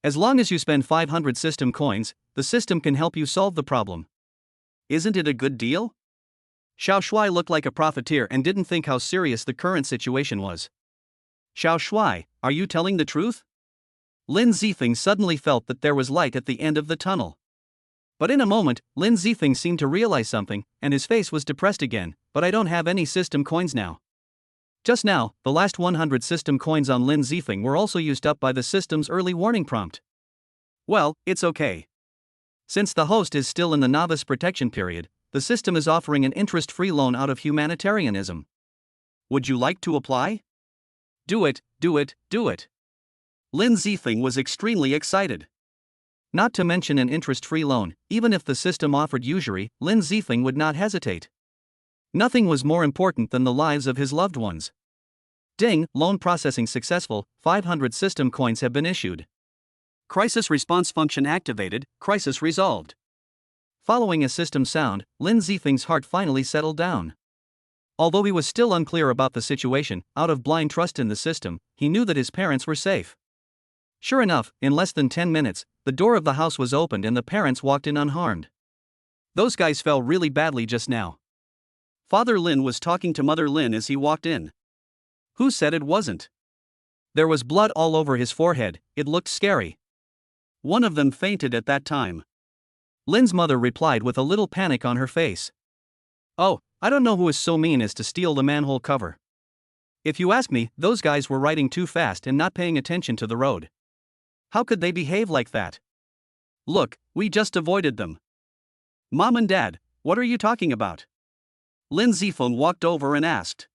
As long as you spend 500 system coins, the system can help you solve the problem. Isn't it a good deal? Xiao Shuai looked like a profiteer and didn't think how serious the current situation was. Xiao Shuai, are you telling the truth? Lin Zifeng suddenly felt that there was light at the end of the tunnel. But in a moment, Lin Zifeng seemed to realize something, and his face was depressed again. But I don't have any system coins now. Just now, the last 100 system coins on Lin Zifeng were also used up by the system's early warning prompt. Well, it's okay. Since the host is still in the novice protection period, the system is offering an interest-free loan out of humanitarianism. Would you like to apply? Do it, do it, do it. Lin Zifeng was extremely excited. Not to mention an interest-free loan. Even if the system offered usury, Lin Zifeng would not hesitate. Nothing was more important than the lives of his loved ones. Ding, loan processing successful, 500 system coins have been issued. Crisis response function activated, crisis resolved. Following a system sound, Lin Zifeng's heart finally settled down. Although he was still unclear about the situation, out of blind trust in the system, he knew that his parents were safe. Sure enough, in less than 10 minutes, the door of the house was opened and the parents walked in unharmed. Those guys fell really badly just now. Father Lin was talking to Mother Lin as he walked in. Who said it wasn't? There was blood all over his forehead, it looked scary. One of them fainted at that time. Lin's mother replied with a little panic on her face. Oh, I don't know who is so mean as to steal the manhole cover. If you ask me, those guys were riding too fast and not paying attention to the road. How could they behave like that? Look, we just avoided them. Mom and Dad, what are you talking about? Lin Zifeng walked over and asked.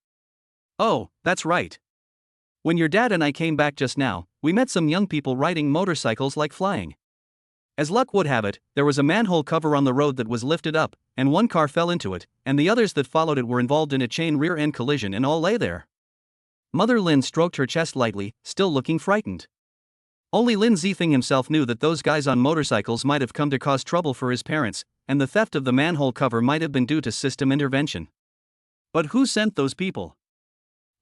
Oh, that's right. When your dad and I came back just now, we met some young people riding motorcycles like flying. As luck would have it, there was a manhole cover on the road that was lifted up, and one car fell into it, and the others that followed it were involved in a chain rear-end collision and all lay there. Mother Lin stroked her chest lightly, still looking frightened. Only Lin Zifeng himself knew that those guys on motorcycles might have come to cause trouble for his parents, and the theft of the manhole cover might have been due to system intervention. But who sent those people?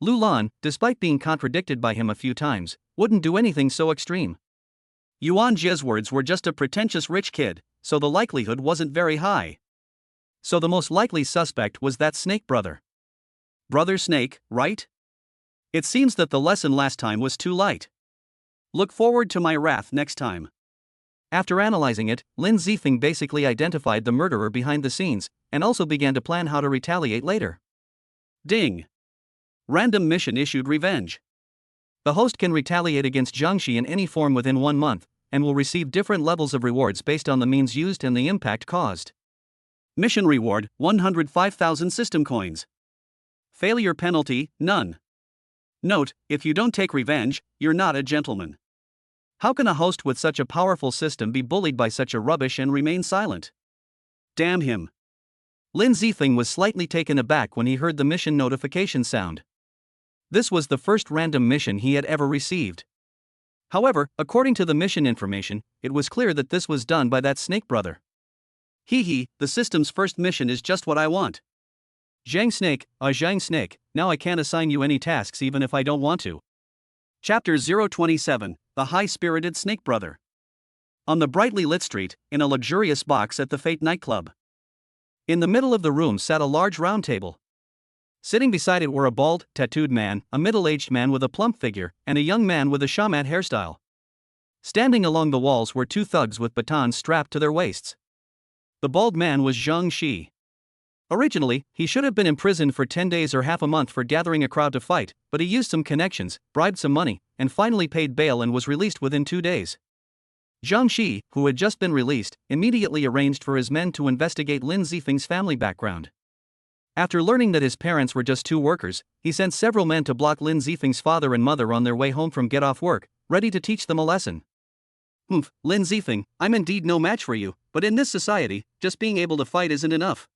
Lu Lan, despite being contradicted by him a few times, wouldn't do anything so extreme. Yuan Jie's words were just a pretentious rich kid, so the likelihood wasn't very high. So the most likely suspect was that Snake brother. Brother Snake, right? It seems that the lesson last time was too light. Look forward to my wrath next time. After analyzing it, Lin Zifeng basically identified the murderer behind the scenes, and also began to plan how to retaliate later. Ding! Random mission issued revenge. The host can retaliate against Jiangxi in any form within 1 month, and will receive different levels of rewards based on the means used and the impact caused. Mission reward, 105,000 system coins. Failure penalty, none. Note, if you don't take revenge, you're not a gentleman. How can a host with such a powerful system be bullied by such a rubbish and remain silent? Damn him. Lin Zifeng was slightly taken aback when he heard the mission notification sound. This was the first random mission he had ever received. However, according to the mission information, it was clear that this was done by that Snake brother. Hee, the system's first mission is just what I want. Zhang Snake, now I can't assign you any tasks even if I don't want to. Chapter 027, The High-Spirited Snake Brother. On the brightly lit street, in a luxurious box at the Fate nightclub. In the middle of the room sat a large round table. Sitting beside it were a bald, tattooed man, a middle-aged man with a plump figure, and a young man with a shaman hairstyle. Standing along the walls were 2 thugs with batons strapped to their waists. The bald man was Zhang Shi. Originally, he should have been imprisoned for 10 days or half a month for gathering a crowd to fight, but he used some connections, bribed some money, and finally paid bail and was released within 2 days. Zhang Shi, who had just been released, immediately arranged for his men to investigate Lin Zifeng's family background. After learning that his parents were just 2 workers, he sent several men to block Lin Zifeng's father and mother on their way home from get-off work, ready to teach them a lesson. Lin Zifeng, I'm indeed no match for you, but in this society, just being able to fight isn't enough.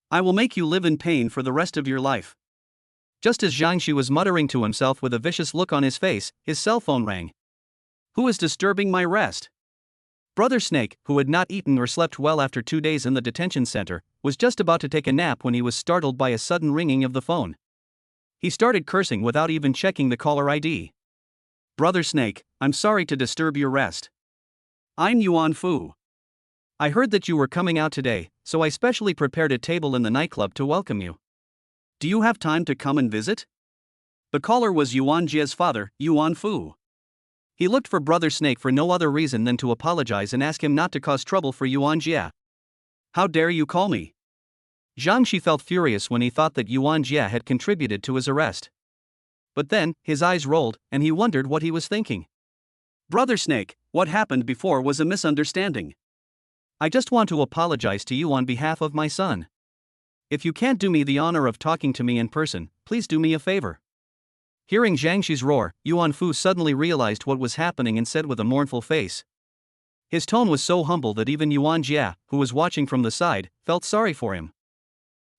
I will make you live in pain for the rest of your life. Just as Zhang Shi was muttering to himself with a vicious look on his face, his cell phone rang. Who is disturbing my rest? Brother Snake, who had not eaten or slept well after 2 days in the detention center, was just about to take a nap when he was startled by a sudden ringing of the phone. He started cursing without even checking the caller ID. Brother Snake, I'm sorry to disturb your rest. I'm Yuan Fu. I heard that you were coming out today, so I specially prepared a table in the nightclub to welcome you. Do you have time to come and visit? The caller was Yuan Jie's father, Yuan Fu. He looked for Brother Snake for no other reason than to apologize and ask him not to cause trouble for Yuan Jie. How dare you call me? Zhang Shi felt furious when he thought that Yuan Jie had contributed to his arrest. But then, his eyes rolled, and he wondered what he was thinking. Brother Snake, what happened before was a misunderstanding. I just want to apologize to you on behalf of my son. If you can't do me the honor of talking to me in person, please do me a favor. Hearing Zhang Shi's roar, Yuan Fu suddenly realized what was happening and said with a mournful face. His tone was so humble that even Yuan Jia, who was watching from the side, felt sorry for him.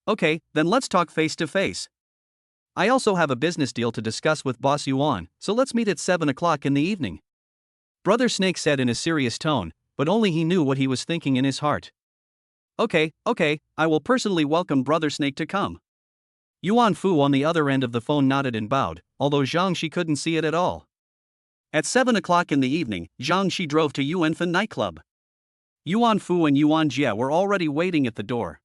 Okay, then let's talk face to face. I also have a business deal to discuss with Boss Yuan, so let's meet at 7 o'clock in the evening. Brother Snake said in a serious tone, but only he knew what he was thinking in his heart. Okay, I will personally welcome Brother Snake to come. Yuan Fu on the other end of the phone nodded and bowed, although Zhang Shi couldn't see it at all. At 7 o'clock in the evening, Zhang Shi drove to Yuanfen nightclub. Yuan Fu and Yuan Jia were already waiting at the door.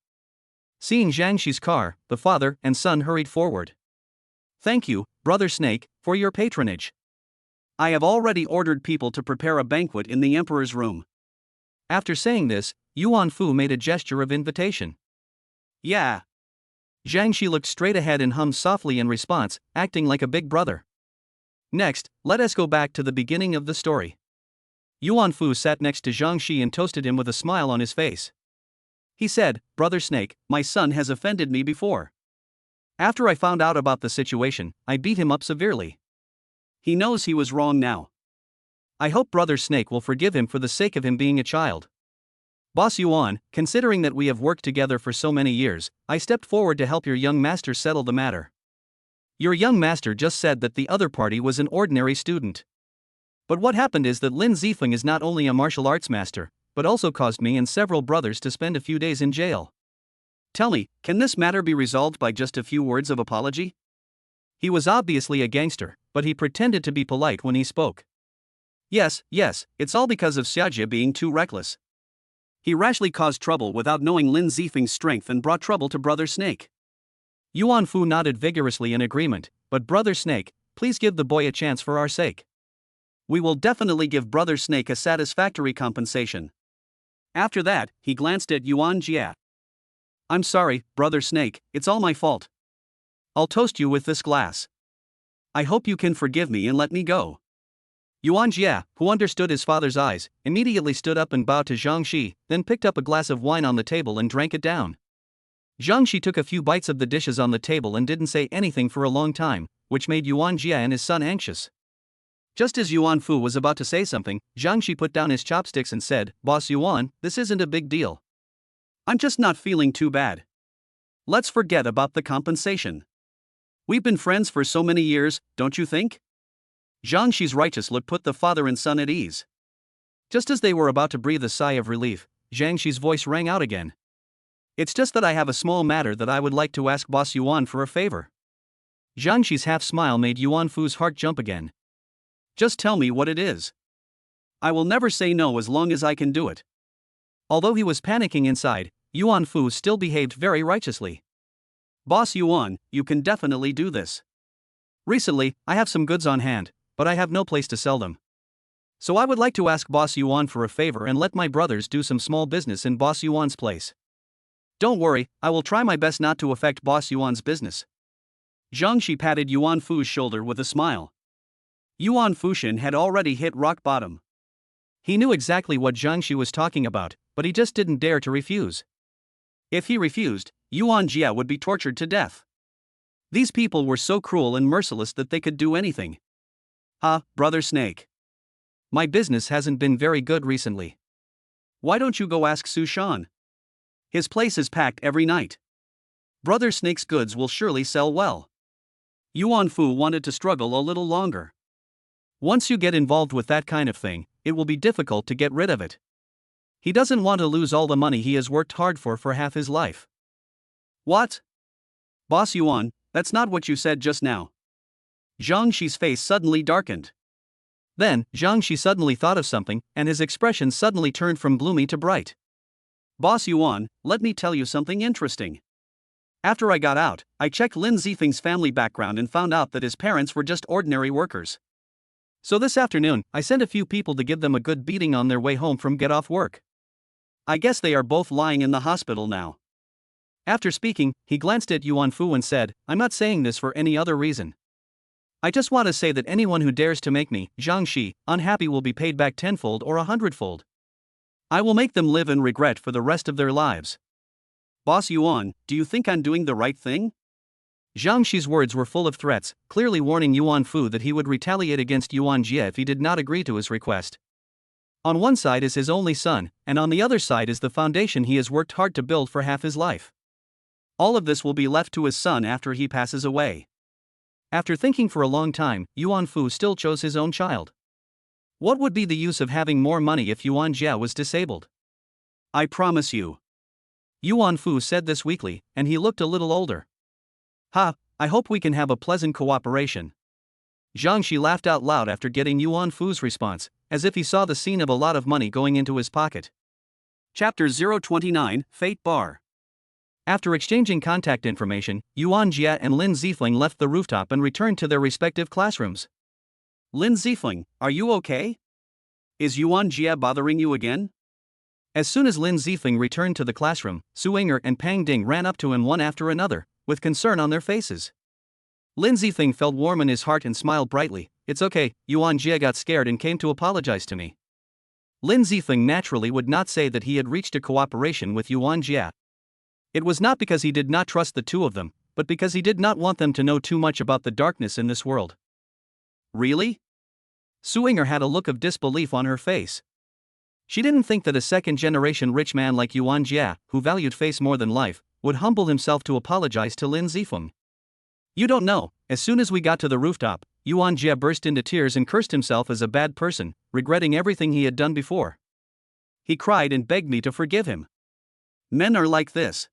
Seeing Zhang Shi's car, the father and son hurried forward. Thank you, Brother Snake, for your patronage. I have already ordered people to prepare a banquet in the Emperor's room. After saying this, Yuan Fu made a gesture of invitation. Yeah. Zhang Shi looked straight ahead and hummed softly in response, acting like a big brother. Next, let us go back to the beginning of the story. Yuan Fu sat next to Zhang Shi and toasted him with a smile on his face. He said, Brother Snake, my son has offended me before. After I found out about the situation, I beat him up severely. He knows he was wrong now. I hope Brother Snake will forgive him for the sake of him being a child. Boss Yuan, considering that we have worked together for so many years, I stepped forward to help your young master settle the matter. Your young master just said that the other party was an ordinary student. But what happened is that Lin Zifeng is not only a martial arts master, but also caused me and several brothers to spend a few days in jail. Tell me, can this matter be resolved by just a few words of apology? He was obviously a gangster, but he pretended to be polite when he spoke. Yes, it's all because of Xiajie being too reckless. He rashly caused trouble without knowing Lin Zifeng's strength and brought trouble to Brother Snake. Yuan Fu nodded vigorously in agreement, but Brother Snake, please give the boy a chance for our sake. We will definitely give Brother Snake a satisfactory compensation. After that, he glanced at Yuan Jia. I'm sorry, Brother Snake, it's all my fault. I'll toast you with this glass. I hope you can forgive me and let me go. Yuan Jia, who understood his father's eyes, immediately stood up and bowed to Zhang Shi, then picked up a glass of wine on the table and drank it down. Zhang Shi took a few bites of the dishes on the table and didn't say anything for a long time, which made Yuan Jia and his son anxious. Just as Yuan Fu was about to say something, Zhang Shi put down his chopsticks and said, Boss Yuan, this isn't a big deal. I'm just not feeling too bad. Let's forget about the compensation. We've been friends for so many years, don't you think? Zhang Shi's righteous look put the father and son at ease. Just as they were about to breathe a sigh of relief, Zhang Shi's voice rang out again. It's just that I have a small matter that I would like to ask Boss Yuan for a favor. Zhang Shi's half smile made Yuan Fu's heart jump again. Just tell me what it is. I will never say no as long as I can do it. Although he was panicking inside, Yuan Fu still behaved very righteously. Boss Yuan, you can definitely do this. Recently, I have some goods on hand, but I have no place to sell them. So I would like to ask Boss Yuan for a favor and let my brothers do some small business in Boss Yuan's place. Don't worry, I will try my best not to affect Boss Yuan's business. Zhang Shi patted Yuan Fu's shoulder with a smile. Yuan Fushin had already hit rock bottom. He knew exactly what Zhang Shi was talking about, but he just didn't dare to refuse. If he refused, Yuan Jia would be tortured to death. These people were so cruel and merciless that they could do anything. Brother Snake. My business hasn't been very good recently. Why don't you go ask Su Shan? His place is packed every night. Brother Snake's goods will surely sell well. Yuan Fu wanted to struggle a little longer. Once you get involved with that kind of thing, it will be difficult to get rid of it. He doesn't want to lose all the money he has worked hard for half his life. What? Boss Yuan, that's not what you said just now. Zhang Shi's face suddenly darkened. Then, Zhang Shi suddenly thought of something, and his expression suddenly turned from gloomy to bright. Boss Yuan, let me tell you something interesting. After I got out, I checked Lin Zifeng's family background and found out that his parents were just ordinary workers. So this afternoon, I sent a few people to give them a good beating on their way home from get off work. I guess they are both lying in the hospital now. After speaking, he glanced at Yuan Fu and said, I'm not saying this for any other reason. I just want to say that anyone who dares to make me, Zhang Shi, unhappy will be paid back tenfold or 100-fold. I will make them live in regret for the rest of their lives. Boss Yuan, do you think I'm doing the right thing? Zhang Shi's words were full of threats, clearly warning Yuan Fu that he would retaliate against Yuan Jia if he did not agree to his request. On one side is his only son, and on the other side is the foundation he has worked hard to build for half his life. All of this will be left to his son after he passes away. After thinking for a long time, Yuan Fu still chose his own child. What would be the use of having more money if Yuan Jia was disabled? I promise you. Yuan Fu said this weakly, and he looked a little older. Ha, I hope we can have a pleasant cooperation. Zhang Shi laughed out loud after getting Yuan Fu's response, as if he saw the scene of a lot of money going into his pocket. Chapter 029, Fate Bar. After exchanging contact information, Yuan Jia and Lin Zifeng left the rooftop and returned to their respective classrooms. Lin Zifeng, are you okay? Is Yuan Jia bothering you again? As soon as Lin Zifeng returned to the classroom, Su Yinger and Pang Ding ran up to him one after another, with concern on their faces. Lin Zifeng felt warm in his heart and smiled brightly. It's okay, Yuan Jia got scared and came to apologize to me. Lin Zifeng naturally would not say that he had reached a cooperation with Yuan Jia. It was not because he did not trust the two of them, but because he did not want them to know too much about the darkness in this world. Really? Su Yinger had a look of disbelief on her face. She didn't think that a second-generation rich man like Yuan Jia, who valued face more than life, would humble himself to apologize to Lin Zifeng. You don't know, as soon as we got to the rooftop, Yuan Jia burst into tears and cursed himself as a bad person, regretting everything he had done before. He cried and begged me to forgive him. Men are like this.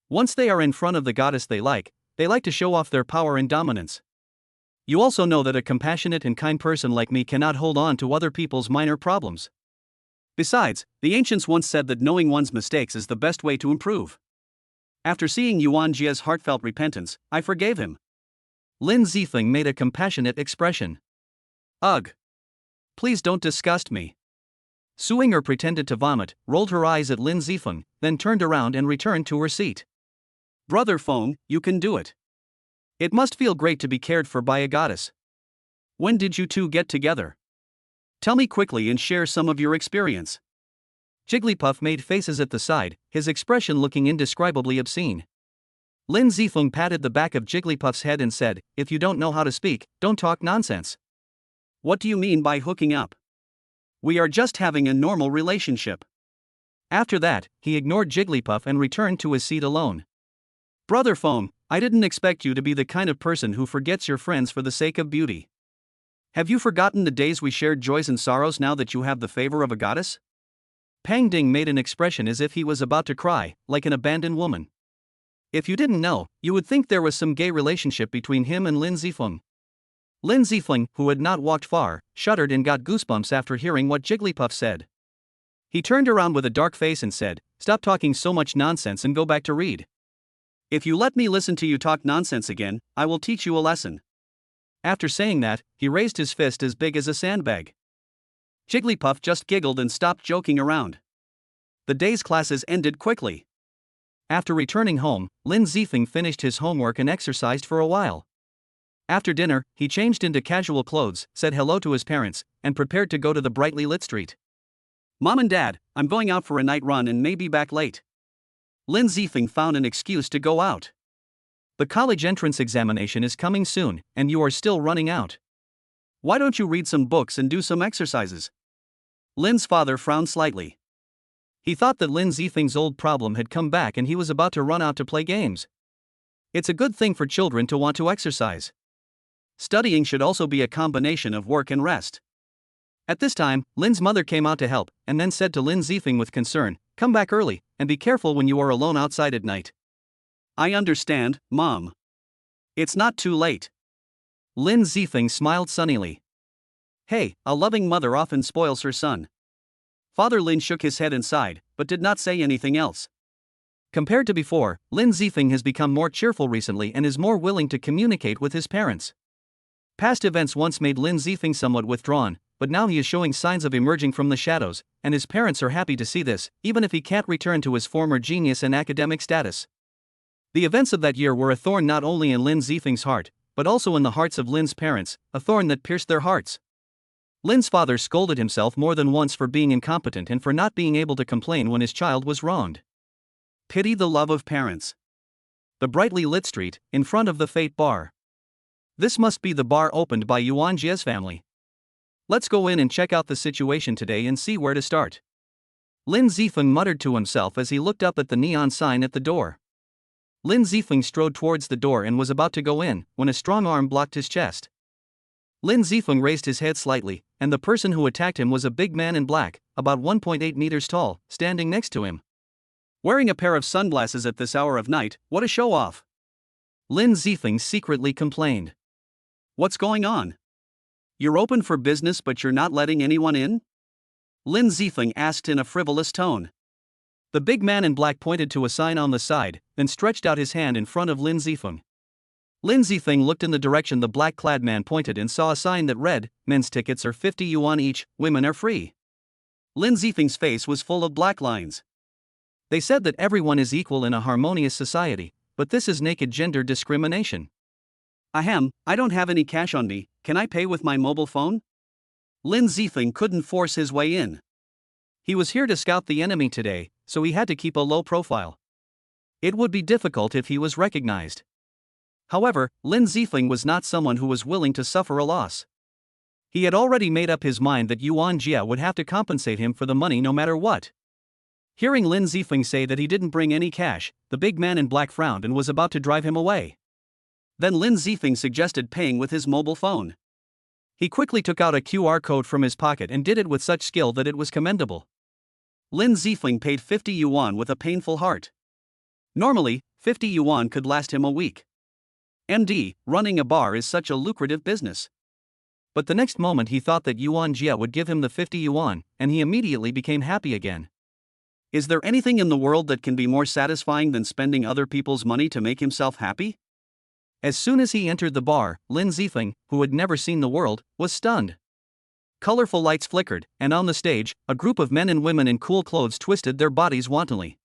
Once they are in front of the goddess they like to show off their power and dominance. You also know that a compassionate and kind person like me cannot hold on to other people's minor problems. Besides, the ancients once said that knowing one's mistakes is the best way to improve. After seeing Yuan Jia's heartfelt repentance, I forgave him. Lin Zifeng made a compassionate expression. Ugh. Please don't disgust me. Su Yinger pretended to vomit, rolled her eyes at Lin Zifeng, then turned around and returned to her seat. Brother Feng, you can do it. It must feel great to be cared for by a goddess. When did you two get together? Tell me quickly and share some of your experience. Jigglypuff made faces at the side, his expression looking indescribably obscene. Lin Zifeng patted the back of Jigglypuff's head and said, If you don't know how to speak, don't talk nonsense. What do you mean by hooking up? We are just having a normal relationship. After that, he ignored Jigglypuff and returned to his seat alone. Brother Feng, I didn't expect you to be the kind of person who forgets your friends for the sake of beauty. Have you forgotten the days we shared joys and sorrows now that you have the favor of a goddess? Pang Ding made an expression as if he was about to cry, like an abandoned woman. If you didn't know, you would think there was some gay relationship between him and Lin Zifeng. Lin Zifeng, who had not walked far, shuddered and got goosebumps after hearing what Jigglypuff said. He turned around with a dark face and said, Stop talking so much nonsense and go back to read. If you let me listen to you talk nonsense again, I will teach you a lesson. After saying that, he raised his fist as big as a sandbag. Jigglypuff just giggled and stopped joking around. The day's classes ended quickly. After returning home, Lin Zifeng finished his homework and exercised for a while. After dinner, he changed into casual clothes, said hello to his parents, and prepared to go to the brightly lit street. Mom and Dad, I'm going out for a night run and may be back late. Lin Zifeng found an excuse to go out. The college entrance examination is coming soon, and you are still running out. Why don't you read some books and do some exercises? Lin's father frowned slightly. He thought that Lin Zifeng's old problem had come back and he was about to run out to play games. It's a good thing for children to want to exercise. Studying should also be a combination of work and rest. At this time, Lin's mother came out to help, and then said to Lin Zifeng with concern, Come back early, and be careful when you are alone outside at night. I understand, Mom. It's not too late. Lin Zifeng smiled sunnily. Hey, a loving mother often spoils her son. Father Lin shook his head and sighed, but did not say anything else. Compared to before, Lin Zifeng has become more cheerful recently and is more willing to communicate with his parents. Past events once made Lin Zifeng somewhat withdrawn, but now he is showing signs of emerging from the shadows, and his parents are happy to see this, even if he can't return to his former genius and academic status. The events of that year were a thorn not only in Lin Zifeng's heart, but also in the hearts of Lin's parents, a thorn that pierced their hearts. Lin's father scolded himself more than once for being incompetent and for not being able to complain when his child was wronged. Pity the love of parents. The brightly lit street, in front of the Fate Bar. This must be the bar opened by Yuan Jia's family. Let's go in and check out the situation today and see where to start. Lin Zifeng muttered to himself as he looked up at the neon sign at the door. Lin Zifeng strode towards the door and was about to go in, when a strong arm blocked his chest. Lin Zifeng raised his head slightly, and the person who attacked him was a big man in black, about 1.8 meters tall, standing next to him. Wearing a pair of sunglasses at this hour of night, what a show-off! Lin Zifeng secretly complained. What's going on? You're open for business but you're not letting anyone in? Lin Zifeng asked in a frivolous tone. The big man in black pointed to a sign on the side, then stretched out his hand in front of Lin Zifeng. Lin Zifeng looked in the direction the black-clad man pointed and saw a sign that read, "Men's tickets are 50 yuan each, women are free." Lin Zifeng's face was full of black lines. They said that everyone is equal in a harmonious society, but this is naked gender discrimination. Ahem, I don't have any cash on me, can I pay with my mobile phone? Lin Zifeng couldn't force his way in. He was here to scout the enemy today, so he had to keep a low profile. It would be difficult if he was recognized. However, Lin Zifeng was not someone who was willing to suffer a loss. He had already made up his mind that Yuan Jia would have to compensate him for the money no matter what. Hearing Lin Zifeng say that he didn't bring any cash, the big man in black frowned and was about to drive him away. Then Lin Zifeng suggested paying with his mobile phone. He quickly took out a QR code from his pocket and did it with such skill that it was commendable. Lin Zifeng paid 50 yuan with a painful heart. Normally, 50 yuan could last him a week. MD, running a bar is such a lucrative business. But the next moment he thought that Yuan Jia would give him the 50 yuan, and he immediately became happy again. Is there anything in the world that can be more satisfying than spending other people's money to make himself happy? As soon as he entered the bar, Lin Zifeng, who had never seen the world, was stunned. Colorful lights flickered, and on the stage, a group of men and women in cool clothes twisted their bodies wantonly.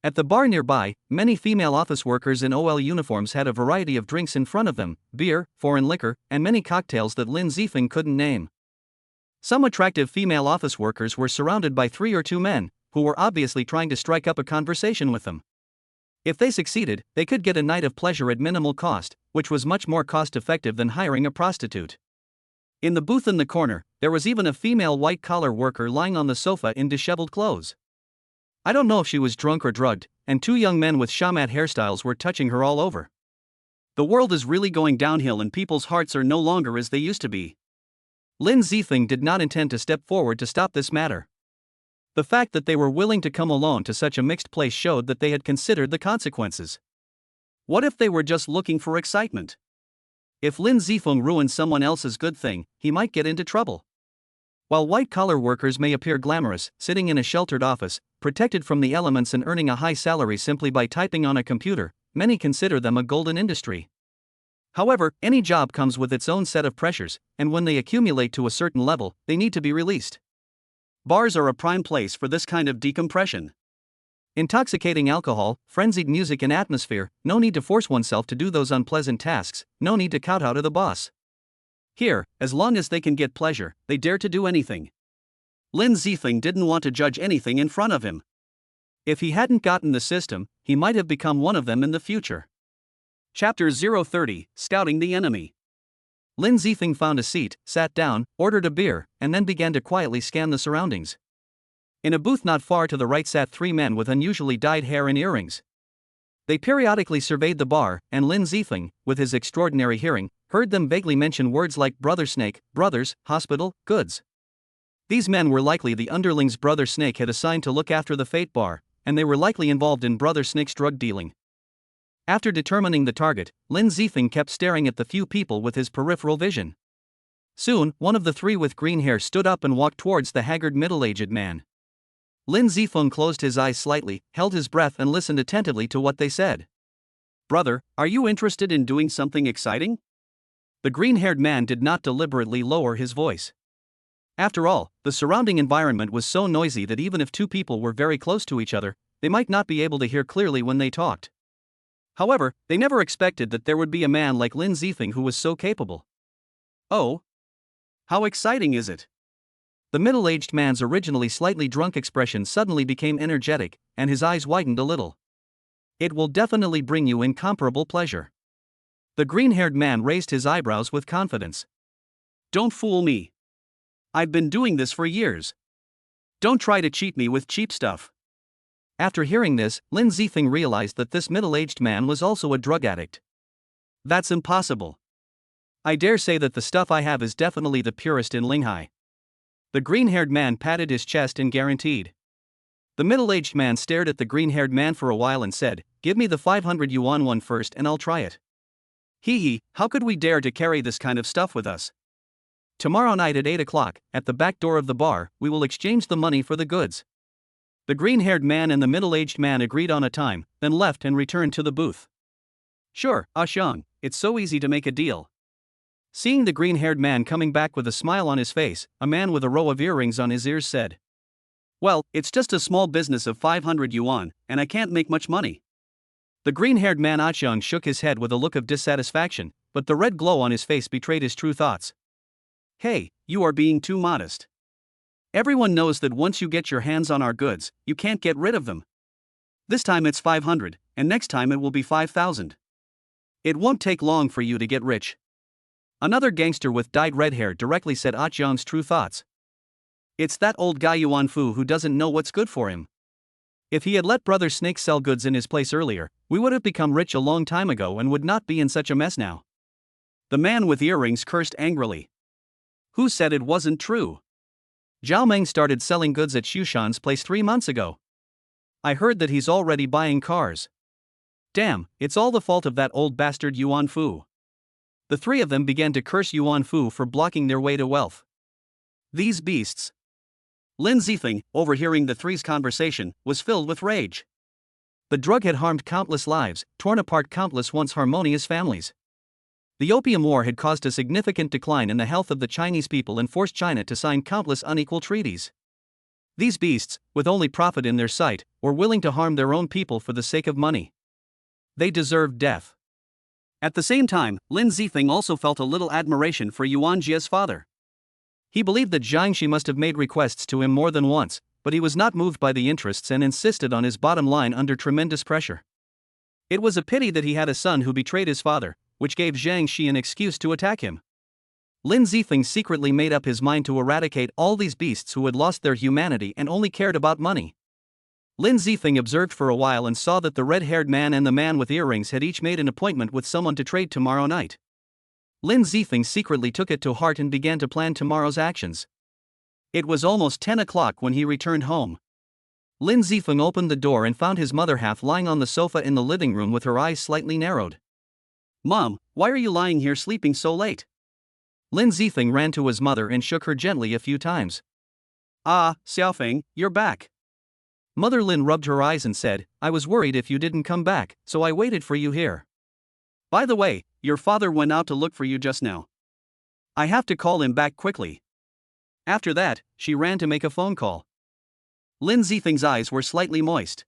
At the bar nearby, many female office workers in OL uniforms had a variety of drinks in front of them, beer, foreign liquor, and many cocktails that Lin Zifeng couldn't name. Some attractive female office workers were surrounded by 3 or 2 men, who were obviously trying to strike up a conversation with them. If they succeeded, they could get a night of pleasure at minimal cost, which was much more cost-effective than hiring a prostitute. In the booth in the corner, there was even a female white-collar worker lying on the sofa in disheveled clothes. I don't know if she was drunk or drugged, and 2 young men with shamat hairstyles were touching her all over. The world is really going downhill and people's hearts are no longer as they used to be. Lin Zifeng did not intend to step forward to stop this matter. The fact that they were willing to come alone to such a mixed place showed that they had considered the consequences. What if they were just looking for excitement? If Lin Zifeng ruined someone else's good thing, he might get into trouble. While white-collar workers may appear glamorous, sitting in a sheltered office, protected from the elements and earning a high salary simply by typing on a computer, many consider them a golden industry. However, any job comes with its own set of pressures, and when they accumulate to a certain level, they need to be released. Bars are a prime place for this kind of decompression. Intoxicating alcohol, frenzied music and atmosphere, no need to force oneself to do those unpleasant tasks, no need to kowtow to the boss. Here, as long as they can get pleasure, they dare to do anything. Lin Zifeng didn't want to judge anything in front of him. If he hadn't gotten the system, he might have become one of them in the future. Chapter 030, Scouting the Enemy. Lin Zifeng found a seat, sat down, ordered a beer, and then began to quietly scan the surroundings. In a booth not far to the right sat 3 men with unusually dyed hair and earrings. They periodically surveyed the bar, and Lin Zifeng, with his extraordinary hearing, heard them vaguely mention words like brother snake, brothers, hospital, goods. These men were likely the underlings Brother Snake had assigned to look after the Fate Bar, and they were likely involved in Brother Snake's drug dealing. After determining the target, Lin Zifeng kept staring at the few people with his peripheral vision. Soon, one of the 3 with green hair stood up and walked towards the haggard middle-aged man. Lin Zifeng closed his eyes slightly, held his breath and listened attentively to what they said. "Brother, are you interested in doing something exciting?" The green-haired man did not deliberately lower his voice. After all, the surrounding environment was so noisy that even if 2 people were very close to each other, they might not be able to hear clearly when they talked. However, they never expected that there would be a man like Lin Zifeng who was so capable. "Oh? How exciting is it?" The middle-aged man's originally slightly drunk expression suddenly became energetic, and his eyes widened a little. "It will definitely bring you incomparable pleasure." The green-haired man raised his eyebrows with confidence. "Don't fool me. I've been doing this for years. Don't try to cheat me with cheap stuff. After hearing this, Lin Zifeng realized that this middle-aged man was also a drug addict. That's impossible. I dare say that the stuff I have is definitely the purest in Linghai. The green-haired man patted his chest and guaranteed. The middle-aged man stared at the green-haired man for a while and said, "Give me the 500 yuan one first and I'll try it." Hee, how could we dare to carry this kind of stuff with us? Tomorrow night at 8 o'clock, at the back door of the bar, we will exchange the money for the goods. The green-haired man and the middle-aged man agreed on a time, then left and returned to the booth. Sure, Xiang, it's so easy to make a deal. Seeing the green-haired man coming back with a smile on his face, a man with a row of earrings on his ears said, "Well, it's just a small business of 500 yuan, and I can't make much money." The green-haired man Xiang shook his head with a look of dissatisfaction, but the red glow on his face betrayed his true thoughts. "Hey, you are being too modest. Everyone knows that once you get your hands on our goods, you can't get rid of them. This time it's 500, and next time it will be 5,000. It won't take long for you to get rich." Another gangster with dyed red hair directly said Xiang's true thoughts. It's that old guy Yuan Fu who doesn't know what's good for him. If he had let Brother Snake sell goods in his place earlier, we would have become rich a long time ago and would not be in such a mess now. The man with earrings cursed angrily. Who said it wasn't true? Zhao Meng started selling goods at Shushan's place 3 months ago. I heard that he's already buying cars. Damn, it's all the fault of that old bastard Yuan Fu. The three of them began to curse Yuan Fu for blocking their way to wealth. These beasts. Lin Zifeng, overhearing the three's conversation, was filled with rage. The drug had harmed countless lives, torn apart countless once harmonious families. The Opium War had caused a significant decline in the health of the Chinese people and forced China to sign countless unequal treaties. These beasts, with only profit in their sight, were willing to harm their own people for the sake of money. They deserved death. At the same time, Lin Zifeng also felt a little admiration for Yuan Jie's father. He believed that Zhang Shi must have made requests to him more than once, but he was not moved by the interests and insisted on his bottom line under tremendous pressure. It was a pity that he had a son who betrayed his father, which gave Zhang Shi an excuse to attack him. Lin Zifeng secretly made up his mind to eradicate all these beasts who had lost their humanity and only cared about money. Lin Zifeng observed for a while and saw that the red-haired man and the man with earrings had each made an appointment with someone to trade tomorrow night. Lin Zifeng secretly took it to heart and began to plan tomorrow's actions. It was almost 10 o'clock when he returned home. Lin Zifeng opened the door and found his mother half lying on the sofa in the living room with her eyes slightly narrowed. "Mom, why are you lying here sleeping so late?" Lin Zifeng ran to his mother and shook her gently a few times. "Ah, Xiaofeng, you're back." Mother Lin rubbed her eyes and said, "I was worried if you didn't come back, so I waited for you here. By the way, your father went out to look for you just now. I have to call him back quickly." After that, she ran to make a phone call. Lin Zifeng's eyes were slightly moist.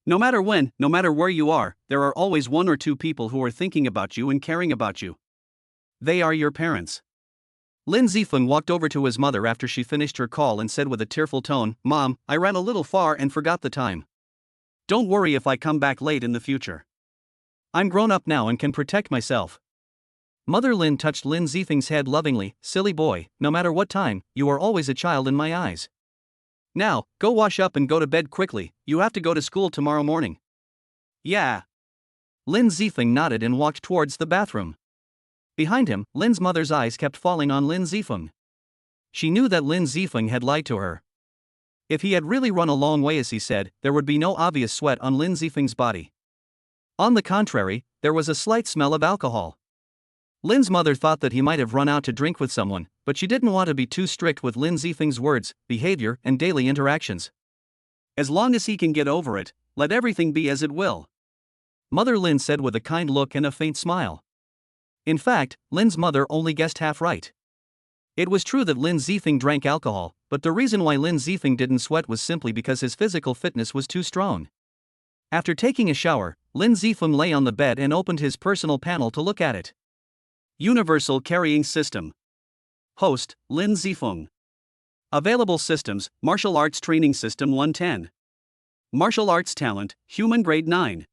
No matter when, no matter where you are, there are always one or two people who are thinking about you and caring about you. They are your parents. Lin Zifeng walked over to his mother after she finished her call and said with a tearful tone, "Mom, I ran a little far and forgot the time. Don't worry if I come back late in the future. I'm grown up now and can protect myself." Mother Lin touched Lin Zifeng's head lovingly. "Silly boy, no matter what time, you are always a child in my eyes. Now, go wash up and go to bed quickly, you have to go to school tomorrow morning." "Yeah." Lin Zifeng nodded and walked towards the bathroom. Behind him, Lin's mother's eyes kept falling on Lin Zifeng. She knew that Lin Zifeng had lied to her. If he had really run a long way as he said, there would be no obvious sweat on Lin Zifeng's body. On the contrary, there was a slight smell of alcohol. Lin's mother thought that he might have run out to drink with someone, but she didn't want to be too strict with Lin Zifeng's words, behavior, and daily interactions. As long as he can get over it, let everything be as it will. Mother Lin said with a kind look and a faint smile. In fact, Lin's mother only guessed half right. It was true that Lin Zifeng drank alcohol, but the reason why Lin Zifeng didn't sweat was simply because his physical fitness was too strong. After taking a shower, Lin Zifeng lay on the bed and opened his personal panel to look at it. Universal Carrying System. Host, Lin Zifeng. Available systems, Martial Arts Training System 110. Martial Arts Talent, Human Grade 9.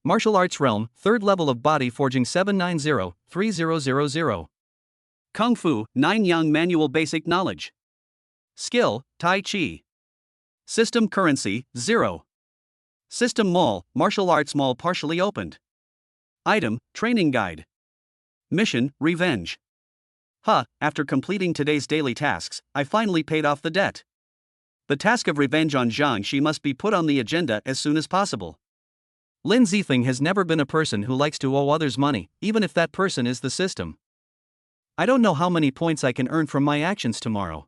Martial Arts Realm, 3rd level of Body Forging 790-3000. Kung Fu, 9 Yang Manual Basic Knowledge. Skill, Tai Chi. System currency, 0. System mall, martial arts mall partially opened. Item, training guide. Mission, revenge. After completing today's daily tasks, I finally paid off the debt. The task of revenge on Zhang Shi must be put on the agenda as soon as possible. Lin Zifeng has never been a person who likes to owe others money, even if that person is the system. I don't know how many points I can earn from my actions tomorrow.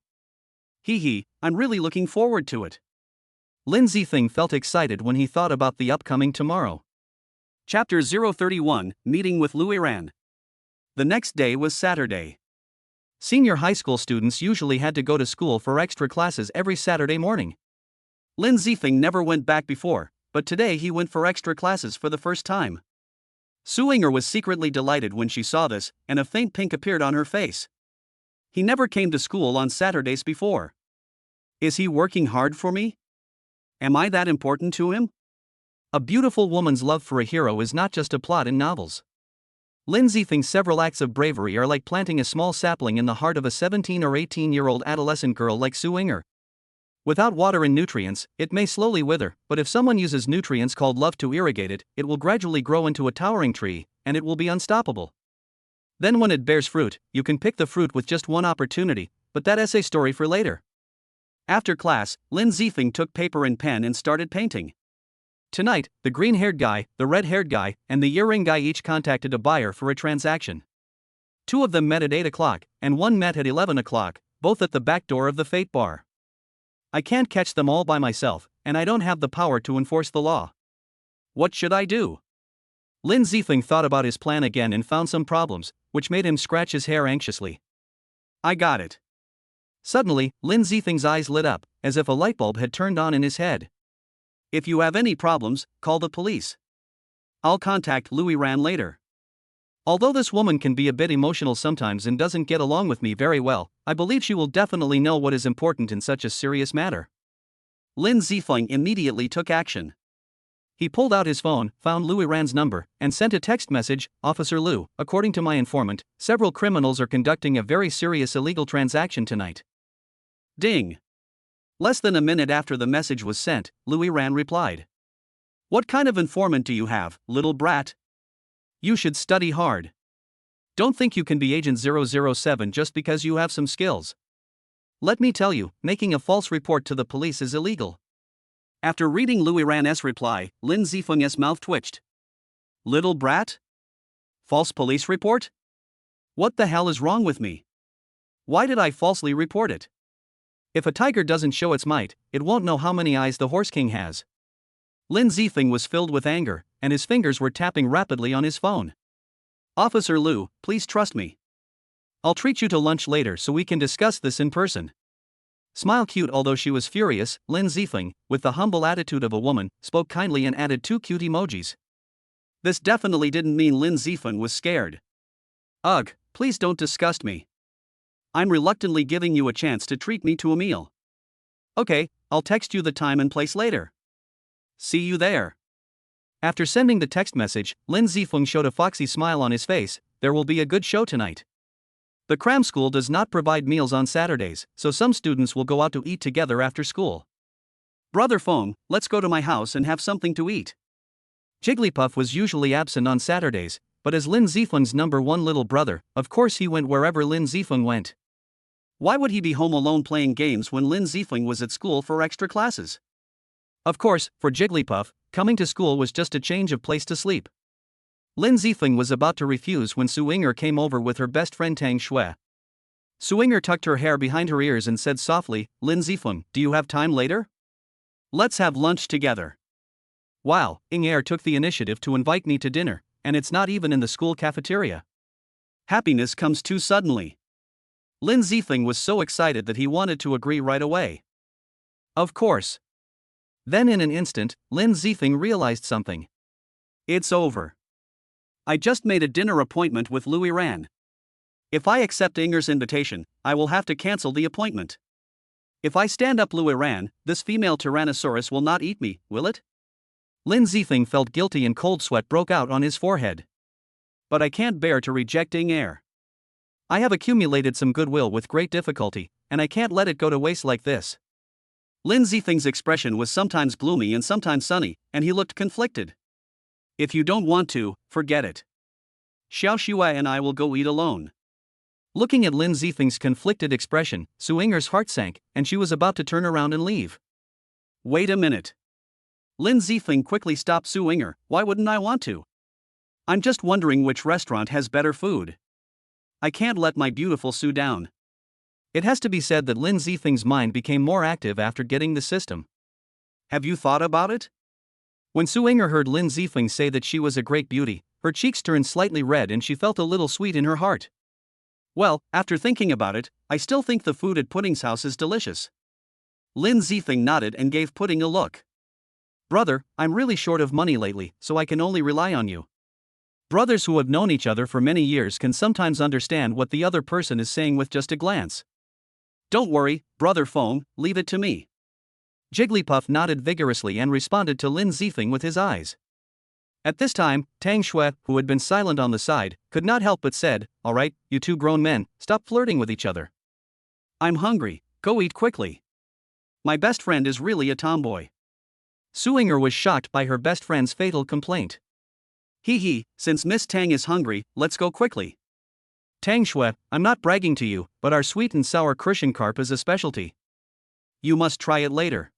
I'm really looking forward to it. Lin Zifeng felt excited when he thought about the upcoming tomorrow. Chapter 031, Meeting with Luiran. The next day was Saturday. Senior high school students usually had to go to school for extra classes every Saturday morning. Lin Zifeng never went back before, but today he went for extra classes for the first time. Su Ying'er was secretly delighted when she saw this, and a faint pink appeared on her face. He never came to school on Saturdays before. Is he working hard for me? Am I that important to him? A beautiful woman's love for a hero is not just a plot in novels. Lin Zifeng's several acts of bravery are like planting a small sapling in the heart of a 17 or 18-year-old adolescent girl like Su Ying'er. Without water and nutrients, it may slowly wither, but if someone uses nutrients called love to irrigate it, it will gradually grow into a towering tree, and it will be unstoppable. Then when it bears fruit, you can pick the fruit with just one opportunity, but that essay story for later. After class, Lin Zifeng took paper and pen and started painting. Tonight, the green-haired guy, the red-haired guy, and the earring guy each contacted a buyer for a transaction. 2 of them met at 8 o'clock, and 1 met at 11 o'clock, both at the back door of the Fate Bar. I can't catch them all by myself, and I don't have the power to enforce the law. What should I do? Lin Zifeng thought about his plan again and found some problems, which made him scratch his hair anxiously. I got it. Suddenly, Lin Zifeng's eyes lit up, as if a light bulb had turned on in his head. If you have any problems, call the police. I'll contact Luiran later. Although this woman can be a bit emotional sometimes and doesn't get along with me very well, I believe she will definitely know what is important in such a serious matter. Lin Zifeng immediately took action. He pulled out his phone, found Luiran's number, and sent a text message. Officer Lu, according to my informant, several criminals are conducting a very serious illegal transaction tonight. Ding. Less than a minute after the message was sent, Luiran replied. What kind of informant do you have, little brat? You should study hard. Don't think you can be Agent 007 just because you have some skills. Let me tell you, making a false report to the police is illegal. After reading Luiran's reply, Lin Zifeng's mouth twitched. Little brat? False police report? What the hell is wrong with me? Why did I falsely report it? If a tiger doesn't show its might, it won't know how many eyes the Horse King has. Lin Zifeng was filled with anger, and his fingers were tapping rapidly on his phone. Officer Lu, please trust me. I'll treat you to lunch later so we can discuss this in person. Smile cute. Although she was furious, Lin Zifeng, with the humble attitude of a woman, spoke kindly and added 2 cute emojis. This definitely didn't mean Lin Zifeng was scared. Ugh, please don't disgust me. I'm reluctantly giving you a chance to treat me to a meal. Okay, I'll text you the time and place later. See you there. After sending the text message, Lin Zifeng showed a foxy smile on his face. There will be a good show tonight. The cram school does not provide meals on Saturdays, so some students will go out to eat together after school. Brother Feng, let's go to my house and have something to eat. Jigglypuff was usually absent on Saturdays, but as Lin Zifeng's number 1 little brother, of course he went wherever Lin Zifeng went. Why would he be home alone playing games when Lin Zifeng was at school for extra classes? Of course, for Jigglypuff, coming to school was just a change of place to sleep. Lin Zifeng was about to refuse when Su Ying'er came over with her best friend Tang Shui. Su Ying'er tucked her hair behind her ears and said softly, Lin Zifeng, do you have time later? Let's have lunch together. Wow, Ying'er took the initiative to invite me to dinner, and it's not even in the school cafeteria. Happiness comes too suddenly. Lin Zifeng was so excited that he wanted to agree right away. Of course. Then in an instant, Lin Zifeng realized something. It's over. I just made a dinner appointment with Luiran. If I accept Ying'er's invitation, I will have to cancel the appointment. If I stand up Luiran, this female Tyrannosaurus will not eat me, will it? Lin Zifeng felt guilty and cold sweat broke out on his forehead. But I can't bear to reject Ying'er. I have accumulated some goodwill with great difficulty, and I can't let it go to waste like this. Lin Zifeng's expression was sometimes gloomy and sometimes sunny, and he looked conflicted. If you don't want to, forget it. Xiao Xue and I will go eat alone. Looking at Lin Zifeng's conflicted expression, Su Yinger's heart sank, and she was about to turn around and leave. Wait a minute. Lin Zifeng quickly stopped Su Yinger. Why wouldn't I want to? I'm just wondering which restaurant has better food. I can't let my beautiful Su down. It has to be said that Lin Zifeng's mind became more active after getting the system. Have you thought about it? When Su Yinger heard Lin Zifeng say that she was a great beauty, her cheeks turned slightly red and she felt a little sweet in her heart. Well, after thinking about it, I still think the food at Pudding's house is delicious. Lin Zifeng nodded and gave Pudding a look. Brother, I'm really short of money lately, so I can only rely on you. Brothers who have known each other for many years can sometimes understand what the other person is saying with just a glance. Don't worry, Brother Feng, leave it to me. Jigglypuff nodded vigorously and responded to Lin Zifeng with his eyes. At this time, Tang Xue, who had been silent on the side, could not help but said, "All right, you two grown men, stop flirting with each other. I'm hungry, go eat quickly. My best friend is really a tomboy." Su Yinger was shocked by her best friend's fatal complaint. Hee, since Miss Tang is hungry, let's go quickly. Tang Xue, I'm not bragging to you, but our sweet and sour cushion carp is a specialty. You must try it later.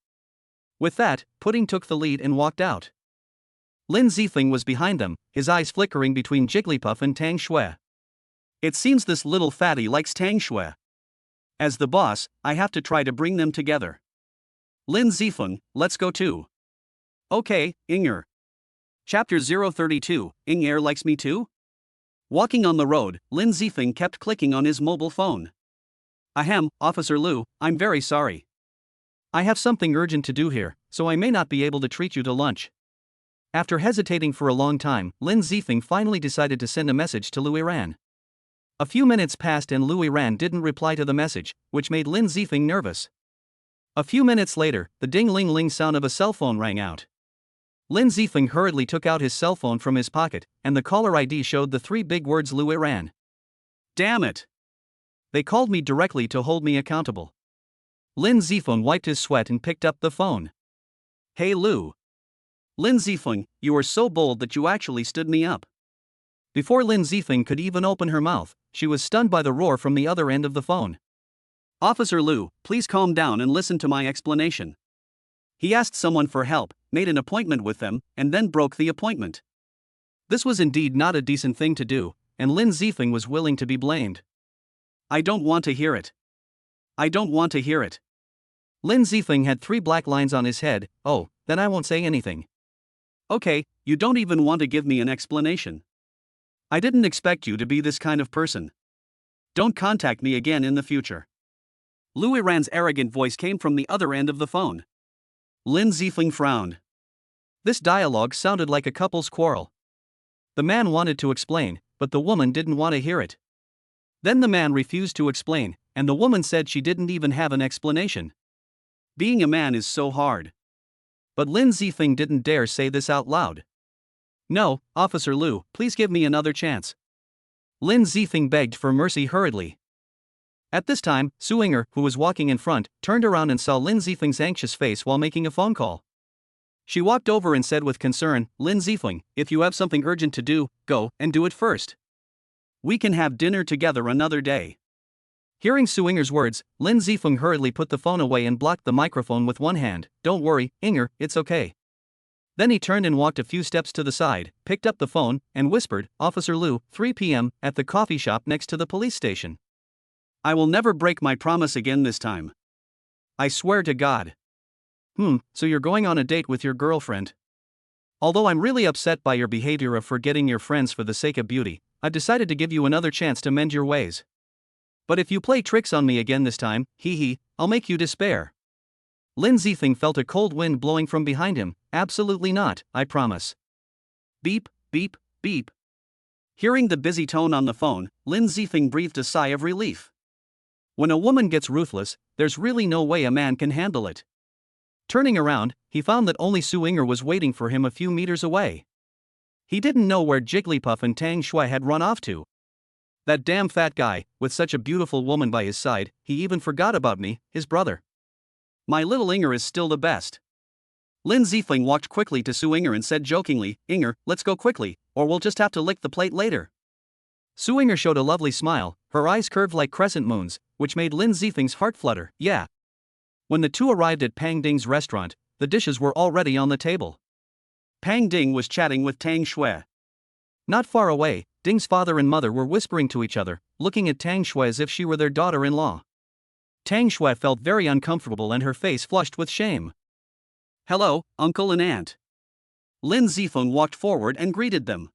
With that, Pudding took the lead and walked out. Lin Zifeng was behind them, his eyes flickering between Jigglypuff and Tang Xue. It seems this little fatty likes Tang Xue. As the boss, I have to try to bring them together. Lin Zifeng, let's go too. Okay, Yinger. Chapter 032, Yinger likes me too? Walking on the road, Lin Zifeng kept clicking on his mobile phone. Ahem, Officer Lu, I'm very sorry. I have something urgent to do here, so I may not be able to treat you to lunch. After hesitating for a long time, Lin Zifeng finally decided to send a message to Lu Yiran. A few minutes passed and Lu Yiran didn't reply to the message, which made Lin Zifeng nervous. A few minutes later, the ding-ling-ling sound of a cell phone rang out. Lin Zifeng hurriedly took out his cell phone from his pocket, and the caller ID showed the three big words Lu Yiran. Damn it! They called me directly to hold me accountable. Lin Zifeng wiped his sweat and picked up the phone. Hey Lu. Lin Zifeng, you were so bold that you actually stood me up. Before Lin Zifeng could even open her mouth, she was stunned by the roar from the other end of the phone. Officer Lu, please calm down and listen to my explanation. He asked someone for help, made an appointment with them, and then broke the appointment. This was indeed not a decent thing to do, and Lin Zifeng was willing to be blamed. I don't want to hear it. I don't want to hear it. Lin Zifeng had 3 black lines on his head. Oh, then I won't say anything. Okay, you don't even want to give me an explanation. I didn't expect you to be this kind of person. Don't contact me again in the future. Lu Yiran's arrogant voice came from the other end of the phone. Lin Zifeng frowned. This dialogue sounded like a couple's quarrel. The man wanted to explain, but the woman didn't want to hear it. Then the man refused to explain, and the woman said she didn't even have an explanation. Being a man is so hard. But Lin Zifeng didn't dare say this out loud. No, Officer Lu, please give me another chance. Lin Zifeng begged for mercy hurriedly. At this time, Su Yinger, who was walking in front, turned around and saw Lin Zifeng's anxious face while making a phone call. She walked over and said with concern, Lin Zifeng, if you have something urgent to do, go and do it first. We can have dinner together another day. Hearing Su Yinger's words, Lin Zifeng hurriedly put the phone away and blocked the microphone with one hand. Don't worry, Yinger, it's okay. Then he turned and walked a few steps to the side, picked up the phone, and whispered, Officer Lu, 3 p.m., at the coffee shop next to the police station. I will never break my promise again this time. I swear to God. So you're going on a date with your girlfriend? Although I'm really upset by your behavior of forgetting your friends for the sake of beauty, I've decided to give you another chance to mend your ways. But if you play tricks on me again this time, I'll make you despair. Lin Zifeng felt a cold wind blowing from behind him. Absolutely not, I promise. Beep, beep, beep. Hearing the busy tone on the phone, Lin Zifeng breathed a sigh of relief. When a woman gets ruthless, there's really no way a man can handle it. Turning around, he found that only Su Yinger was waiting for him a few meters away. He didn't know where Jigglypuff and Tang Xue had run off to. That damn fat guy, with such a beautiful woman by his side, he even forgot about me, his brother. My little Inger is still the best. Lin Zifeng walked quickly to Su Inger and said jokingly, Inger, let's go quickly, or we'll just have to lick the plate later. Su Inger showed a lovely smile, her eyes curved like crescent moons, which made Lin Zifeng's heart flutter. Yeah. When the two arrived at Pang Ding's restaurant, the dishes were already on the table. Pang Ding was chatting with Tang Shui. Not far away, Ding's father and mother were whispering to each other, looking at Tang Shui as if she were their daughter-in-law. Tang Shui felt very uncomfortable and her face flushed with shame. Hello, uncle and aunt. Lin Zifeng walked forward and greeted them.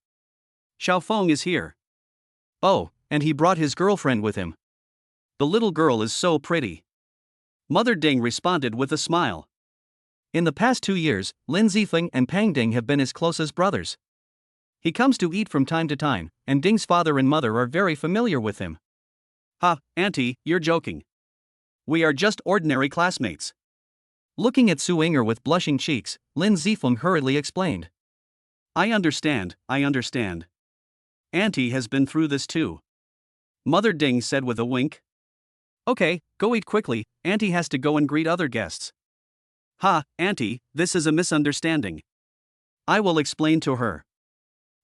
Xiaofeng is here. Oh, and he brought his girlfriend with him. The little girl is so pretty. Mother Ding responded with a smile. In the past 2 years, Lin Zifeng and Pang Ding have been as close as brothers. He comes to eat from time to time, and Ding's father and mother are very familiar with him. Ha, auntie, you're joking. We are just ordinary classmates. Looking at Su Inger with blushing cheeks, Lin Zifeng hurriedly explained. I understand. Auntie has been through this too. Mother Ding said with a wink. Okay, go eat quickly, auntie has to go and greet other guests. Ha, auntie, this is a misunderstanding. I will explain to her.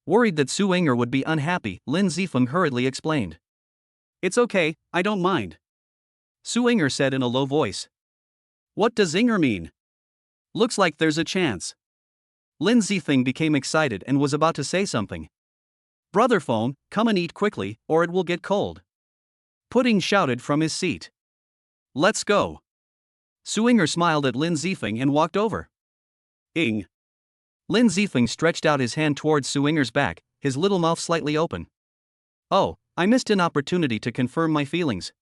Worried that Su Inger would be unhappy, Lin Zifeng hurriedly explained. It's okay, I don't mind. Su Inger said in a low voice. What does Inger mean? Looks like there's a chance. Lin Zifeng became excited and was about to say something. Brother Phone, come and eat quickly, or it will get cold. Pudding shouted from his seat. Let's go. Su Inger smiled at Lin Zifeng and walked over. Ing. Lin Zifeng stretched out his hand towards Su Inger's back, his little mouth slightly open. Oh, I missed an opportunity to confirm my feelings.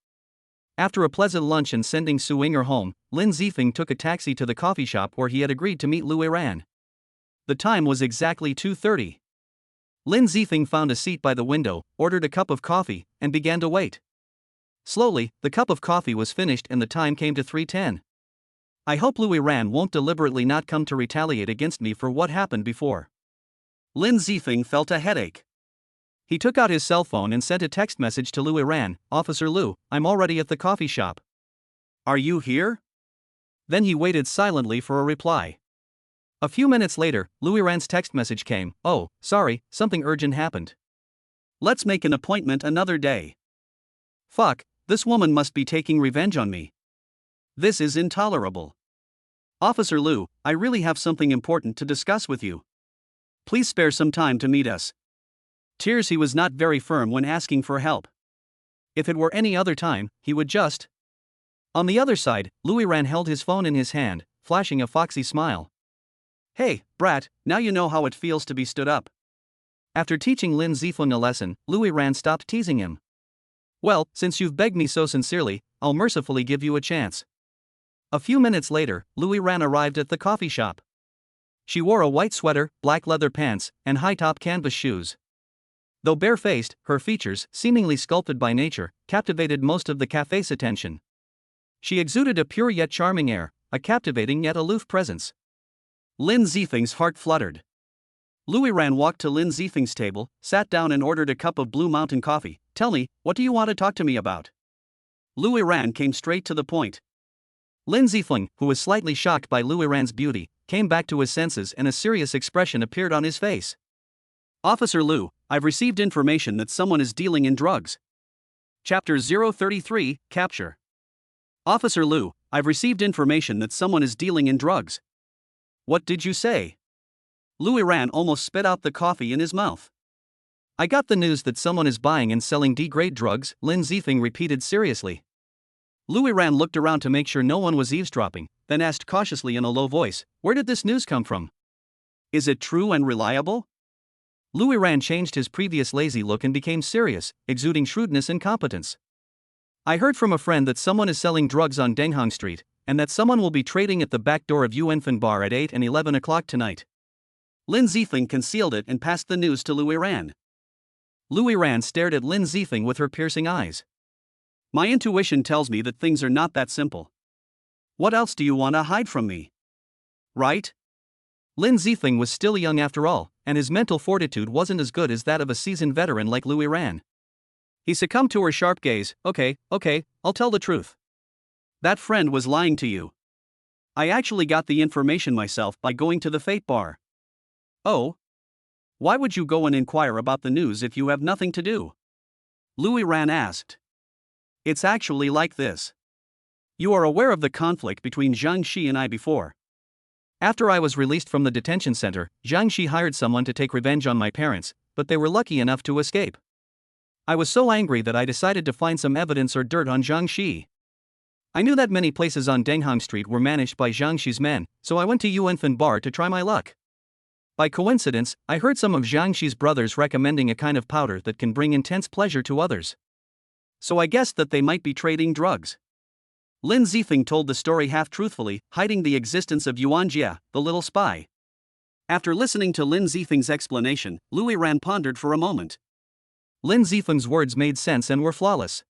After a pleasant lunch and sending Su Inger home, Lin Zifeng took a taxi to the coffee shop where he had agreed to meet Lu Iran. The time was exactly 2:30. Lin Zifeng found a seat by the window, ordered a cup of coffee, and began to wait. Slowly, the cup of coffee was finished and the time came to 3:10. I hope Lu Iran won't deliberately not come to retaliate against me for what happened before. Lin Zifeng felt a headache. He took out his cell phone and sent a text message to Lu Iran, Officer Lu, I'm already at the coffee shop. Are you here? Then he waited silently for a reply. A few minutes later, Lu Iran's text message came, oh, sorry, something urgent happened. Let's make an appointment another day. Fuck, this woman must be taking revenge on me. This is intolerable. Officer Lu, I really have something important to discuss with you. Please spare some time to meet us. Tears. He was not very firm when asking for help. If it were any other time, he would just. On the other side, Lu Iran held his phone in his hand, flashing a foxy smile. Hey, brat, now you know how it feels to be stood up. After teaching Lin Zifeng a lesson, Lu Iran stopped teasing him. Well, since you've begged me so sincerely, I'll mercifully give you a chance. A few minutes later, Lu Iran arrived at the coffee shop. She wore a white sweater, black leather pants, and high-top canvas shoes. Though bare-faced, her features, seemingly sculpted by nature, captivated most of the cafe's attention. She exuded a pure yet charming air, a captivating yet aloof presence. Lin Zifeng's heart fluttered. Lu Iran walked to Lin Zifeng's table, sat down and ordered a cup of Blue Mountain coffee. Tell me, what do you want to talk to me about? Lu Iran came straight to the point. Lin Zifeng, who was slightly shocked by Lu Iran's beauty, came back to his senses and a serious expression appeared on his face. Officer Lu, I've received information that someone is dealing in drugs. Chapter 033, Capture. Officer Lu, I've received information that someone is dealing in drugs. What did you say? Lu Iran almost spit out the coffee in his mouth. I got the news that someone is buying and selling D-grade drugs, Lin Zifeng repeated seriously. Lu Iran looked around to make sure no one was eavesdropping, then asked cautiously in a low voice, where did this news come from? Is it true and reliable? Lu Iran changed his previous lazy look and became serious, exuding shrewdness and competence. I heard from a friend that someone is selling drugs on Denghang Street, and that someone will be trading at the back door of Yuanfen Bar at 8 and 11 o'clock tonight. Lin Zifeng concealed it and passed the news to Lu Iran. Lu Iran stared at Lin Zifeng with her piercing eyes. My intuition tells me that things are not that simple. What else do you want to hide from me? Right? Lin Zifeng was still young after all, and his mental fortitude wasn't as good as that of a seasoned veteran like Lu Iran. He succumbed to her sharp gaze. Okay, I'll tell the truth. That friend was lying to you. I actually got the information myself by going to the Fate bar. Oh? Why would you go and inquire about the news if you have nothing to do? Louis Ran asked. It's actually like this. You are aware of the conflict between Zhang Shi and I before. After I was released from the detention center, Zhang Shi hired someone to take revenge on my parents, but they were lucky enough to escape. I was so angry that I decided to find some evidence or dirt on Zhang Shi. I knew that many places on Dengham Street were managed by Zhang Shi's men, so I went to Yuanfan Bar to try my luck. By coincidence, I heard some of Zhang Shi's brothers recommending a kind of powder that can bring intense pleasure to others. So I guessed that they might be trading drugs. Lin Zifeng told the story half-truthfully, hiding the existence of Yuan Jia, the little spy. After listening to Lin Zifeng's explanation, Louis Ran pondered for a moment. Lin Zifeng's words made sense and were flawless.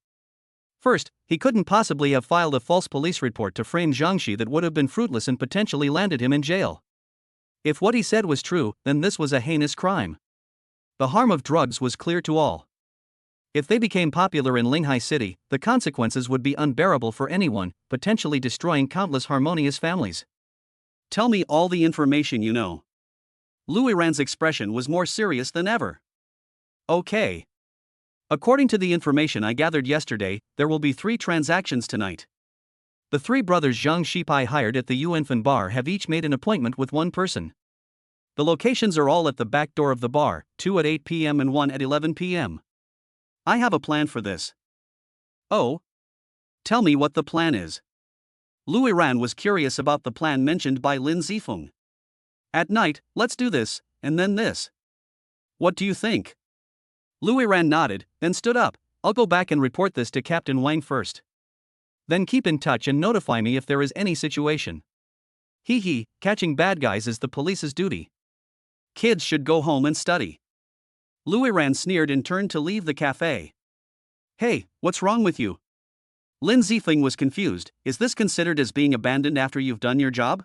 First, he couldn't possibly have filed a false police report to frame Zhang Shi that would have been fruitless and potentially landed him in jail. If what he said was true, then this was a heinous crime. The harm of drugs was clear to all. If they became popular in Linghai City, the consequences would be unbearable for anyone, potentially destroying countless harmonious families. Tell me all the information you know. Louis Ran's expression was more serious than ever. Okay. According to the information I gathered yesterday, there will be 3 transactions tonight. The 3 brothers Zhang Shipai hired at the Yuanfan bar have each made an appointment with one person. The locations are all at the back door of the bar, 2 at 8 p.m. and 1 at 11 p.m. I have a plan for this. Oh? Tell me what the plan is. Louis Ran was curious about the plan mentioned by Lin Zifeng. At night, let's do this, and then this. What do you think? Louis Ran nodded, then stood up. I'll go back and report this to Captain Wang first. Then keep in touch and notify me if there is any situation. Catching bad guys is the police's duty. Kids should go home and study. Louis Ran sneered and turned to leave the cafe. Hey, what's wrong with you? Lin Zifeng was confused. Is this considered as being abandoned after you've done your job?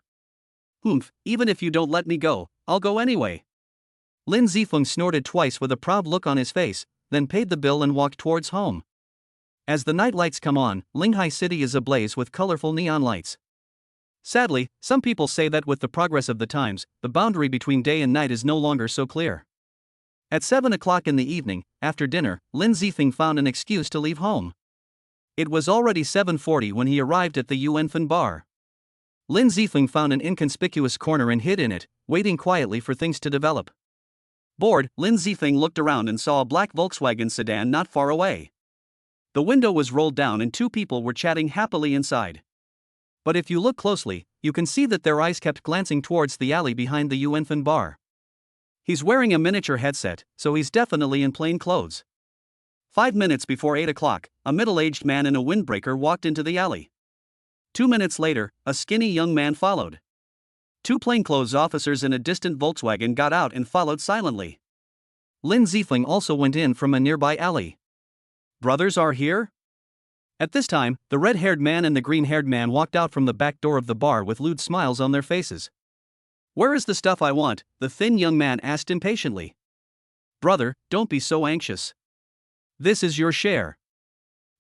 Even if you don't let me go, I'll go anyway. Lin Zifeng snorted twice with a proud look on his face, then paid the bill and walked towards home. As the night lights come on, Linghai City is ablaze with colorful neon lights. Sadly, some people say that with the progress of the times, the boundary between day and night is no longer so clear. At 7 o'clock in the evening, after dinner, Lin Zifeng found an excuse to leave home. It was already 7:40 when he arrived at the Yuanfan bar. Lin Zifeng found an inconspicuous corner and hid in it, waiting quietly for things to develop. Bored, Lin Zifeng looked around and saw a black Volkswagen sedan not far away. The window was rolled down and 2 people were chatting happily inside. But if you look closely, you can see that their eyes kept glancing towards the alley behind the Yuanfan bar. He's wearing a miniature headset, so he's definitely in plain clothes. 5 minutes before 8 o'clock, a middle-aged man in a windbreaker walked into the alley. 2 minutes later, a skinny young man followed. 2 plainclothes officers in a distant Volkswagen got out and followed silently. Lin Zifeng also went in from a nearby alley. Brothers are here? At this time, the red-haired man and the green-haired man walked out from the back door of the bar with lewd smiles on their faces. Where is the stuff I want? The thin young man asked impatiently. Brother, don't be so anxious. This is your share.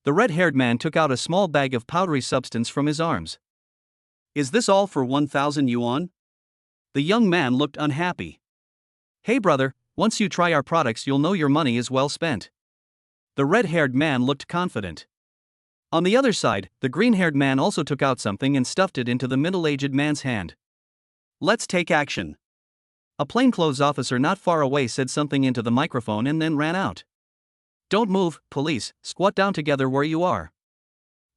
The red-haired man took out a small bag of powdery substance from his arms. Is this all for 1,000 yuan? The young man looked unhappy. Hey brother, once you try our products you'll know your money is well spent. The red-haired man looked confident. On the other side, the green-haired man also took out something and stuffed it into the middle-aged man's hand. Let's take action. A plainclothes officer not far away said something into the microphone and then ran out. Don't move, police, squat down together where you are.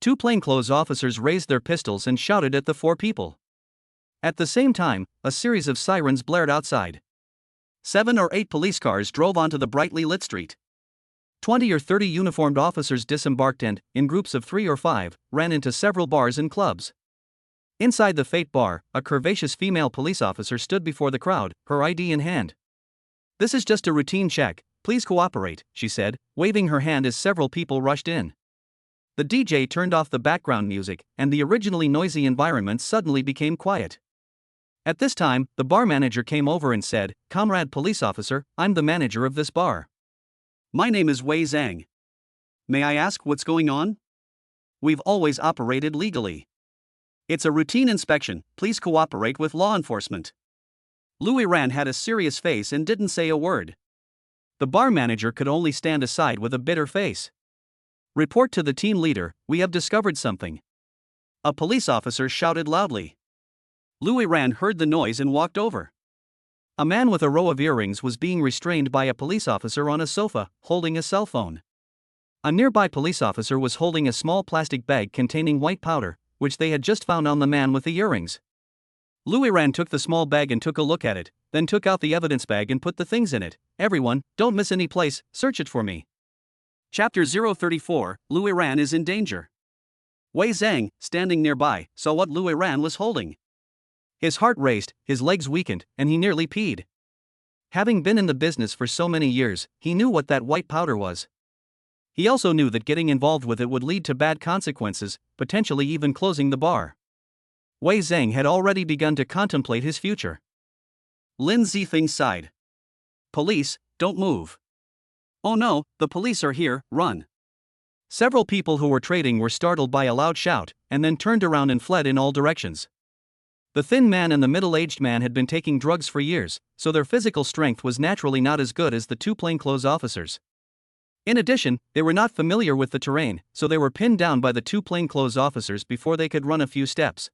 2 plainclothes officers raised their pistols and shouted at the 4 people. At the same time, a series of sirens blared outside. 7 or 8 police cars drove onto the brightly lit street. 20 or 30 uniformed officers disembarked and, in groups of 3 or 5, ran into several bars and clubs. Inside the Fate bar, a curvaceous female police officer stood before the crowd, her ID in hand. This is just a routine check, please cooperate, she said, waving her hand as several people rushed in. The DJ turned off the background music, and the originally noisy environment suddenly became quiet. At this time, the bar manager came over and said, Comrade police officer, I'm the manager of this bar. My name is Wei Zhang. May I ask what's going on? We've always operated legally. It's a routine inspection, please cooperate with law enforcement. Louis Ran had a serious face and didn't say a word. The bar manager could only stand aside with a bitter face. Report to the team leader, we have discovered something. A police officer shouted loudly. Louis Ran heard the noise and walked over. A man with a row of earrings was being restrained by a police officer on a sofa, holding a cell phone. A nearby police officer was holding a small plastic bag containing white powder, which they had just found on the man with the earrings. Louis Ran took the small bag and took a look at it, then took out the evidence bag and put the things in it. Everyone, don't miss any place, search it for me. Chapter 034, Louis Ran is in danger. Wei Zhang, standing nearby, saw what Louis Ran was holding. His heart raced, his legs weakened, and he nearly peed. Having been in the business for so many years, he knew what that white powder was. He also knew that getting involved with it would lead to bad consequences, potentially even closing the bar. Wei Zhang had already begun to contemplate his future. Lin Zifeng sighed. Police, don't move. Oh no, the police are here, run. Several people who were trading were startled by a loud shout, and then turned around and fled in all directions. The thin man and the middle-aged man had been taking drugs for years, so their physical strength was naturally not as good as the two plainclothes officers. In addition, they were not familiar with the terrain, so they were pinned down by the two plainclothes officers before they could run a few steps.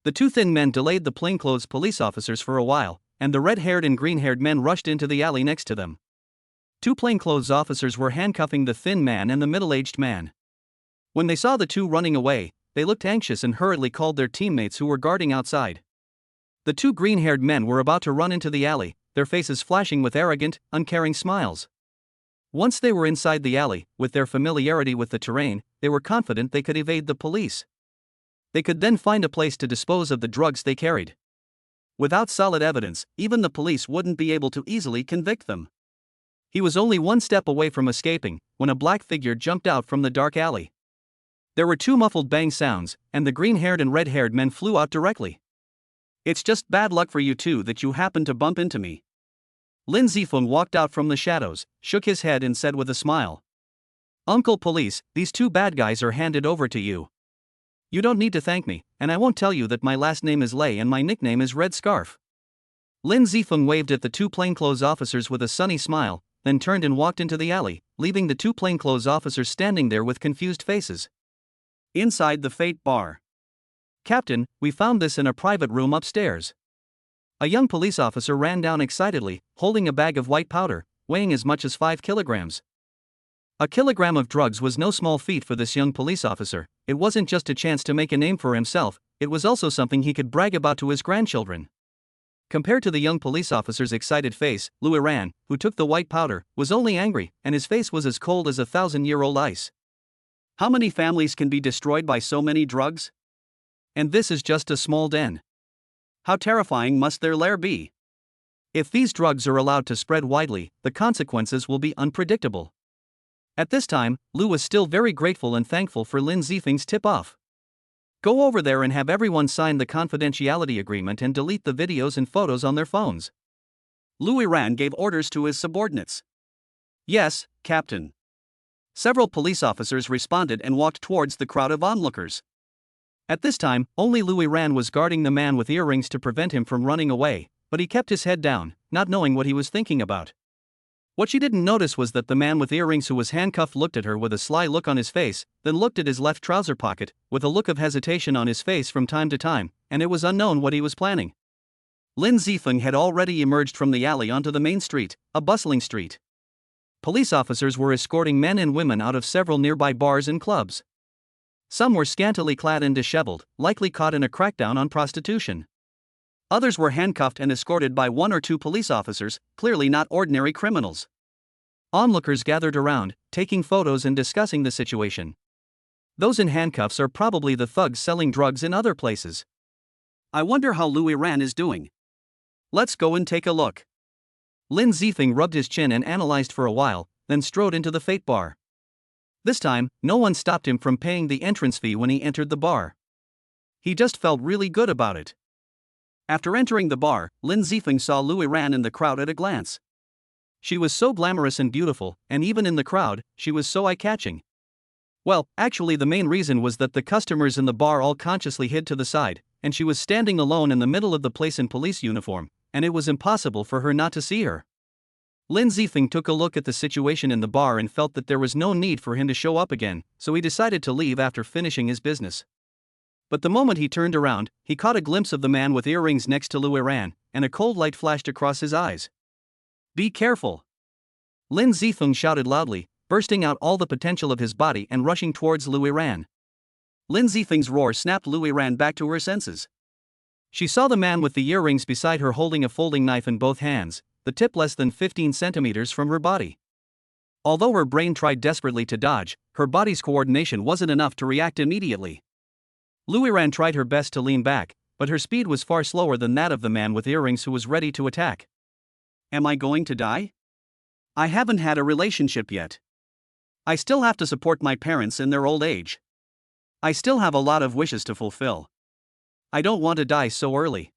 The two thin men delayed the plainclothes police officers for a while, and the red-haired and green-haired men rushed into the alley next to them. Two plainclothes officers were handcuffing the thin man and the middle-aged man. When they saw the two running away, they looked anxious and hurriedly called their teammates who were guarding outside. The two green-haired men were about to run into the alley, their faces flashing with arrogant, uncaring smiles. Once they were inside the alley, with their familiarity with the terrain, they were confident they could evade the police. They could then find a place to dispose of the drugs they carried. Without solid evidence, even the police wouldn't be able to easily convict them. He was only one step away from escaping, when a black figure jumped out from the dark alley. There were two muffled bang sounds, and the green-haired and red-haired men flew out directly. It's just bad luck for you two that you happened to bump into me. Lin Zifeng walked out from the shadows, shook his head and said with a smile. Uncle Police, these two bad guys are handed over to you. You don't need to thank me, and I won't tell you that my last name is Lei and my nickname is Red Scarf. Lin Zifeng waved at the two plainclothes officers with a sunny smile, then turned and walked into the alley, leaving the two plainclothes officers standing there with confused faces. Inside the Fate Bar. Captain, we found this in a private room upstairs. A young police officer ran down excitedly, holding a bag of white powder, weighing as much as 5 kilograms. A kilogram of drugs was no small feat for this young police officer. It wasn't just a chance to make a name for himself, it was also something he could brag about to his grandchildren. Compared to the young police officer's excited face, Louis Ran, who took the white powder, was only angry, and his face was as cold as 1,000-year-old ice. How many families can be destroyed by so many drugs? And this is just a small den. How terrifying must their lair be? If these drugs are allowed to spread widely, the consequences will be unpredictable. At this time, Lou was still very grateful and thankful for Lin Zifeng's tip-off. Go over there and have everyone sign the confidentiality agreement and delete the videos and photos on their phones. Louis Ran gave orders to his subordinates. Yes, Captain. Several police officers responded and walked towards the crowd of onlookers. At this time, only Louis Ran was guarding the man with earrings to prevent him from running away, but he kept his head down, not knowing what he was thinking about. What she didn't notice was that the man with earrings who was handcuffed looked at her with a sly look on his face, then looked at his left trouser pocket, with a look of hesitation on his face from time to time, and it was unknown what he was planning. Lin Zifeng had already emerged from the alley onto the main street, a bustling street. Police officers were escorting men and women out of several nearby bars and clubs. Some were scantily clad and disheveled, likely caught in a crackdown on prostitution. Others were handcuffed and escorted by 1 or 2 police officers, clearly not ordinary criminals. Onlookers gathered around, taking photos and discussing the situation. Those in handcuffs are probably the thugs selling drugs in other places. I wonder how Louis Ran is doing. Let's go and take a look. Lin Zifeng rubbed his chin and analyzed for a while, then strode into the Fate Bar. This time, no one stopped him from paying the entrance fee when he entered the bar. He just felt really good about it. After entering the bar, Lin Zifeng saw Louis Ran in the crowd at a glance. She was so glamorous and beautiful, and even in the crowd, she was so eye-catching. Well, actually the main reason was that the customers in the bar all consciously hid to the side, and she was standing alone in the middle of the place in police uniform, and it was impossible for her not to see her. Lin Zifeng took a look at the situation in the bar and felt that there was no need for him to show up again, so he decided to leave after finishing his business. But the moment he turned around, he caught a glimpse of the man with earrings next to Lu Yiran, and a cold light flashed across his eyes. "Be careful!" Lin Zifeng shouted loudly, bursting out all the potential of his body and rushing towards Lu Yiran. Lin Zifeng's roar snapped Lu Yiran back to her senses. She saw the man with the earrings beside her holding a folding knife in both hands, the tip less than 15 centimeters from her body. Although her brain tried desperately to dodge, her body's coordination wasn't enough to react immediately. Lu Yiran tried her best to lean back, but her speed was far slower than that of the man with earrings who was ready to attack. "Am I going to die? I haven't had a relationship yet. I still have to support my parents in their old age. I still have a lot of wishes to fulfill. I don't want to die so early."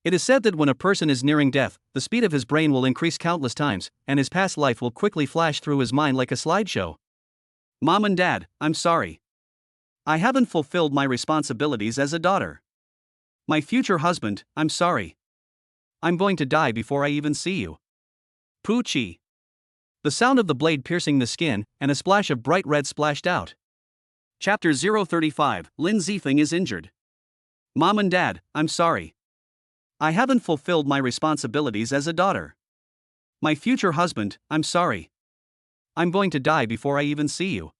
It is said that when a person is nearing death, the speed of his brain will increase countless times, and his past life will quickly flash through his mind like a slideshow. "Mom and Dad, I'm sorry. I haven't fulfilled my responsibilities as a daughter. My future husband, I'm sorry. I'm going to die before I even see you." Poochie. The sound of the blade piercing the skin, and a splash of bright red splashed out. Chapter 035, Lin Zifeng is injured. "Mom and Dad, I'm sorry. I haven't fulfilled my responsibilities as a daughter. My future husband, I'm sorry. I'm going to die before I even see you."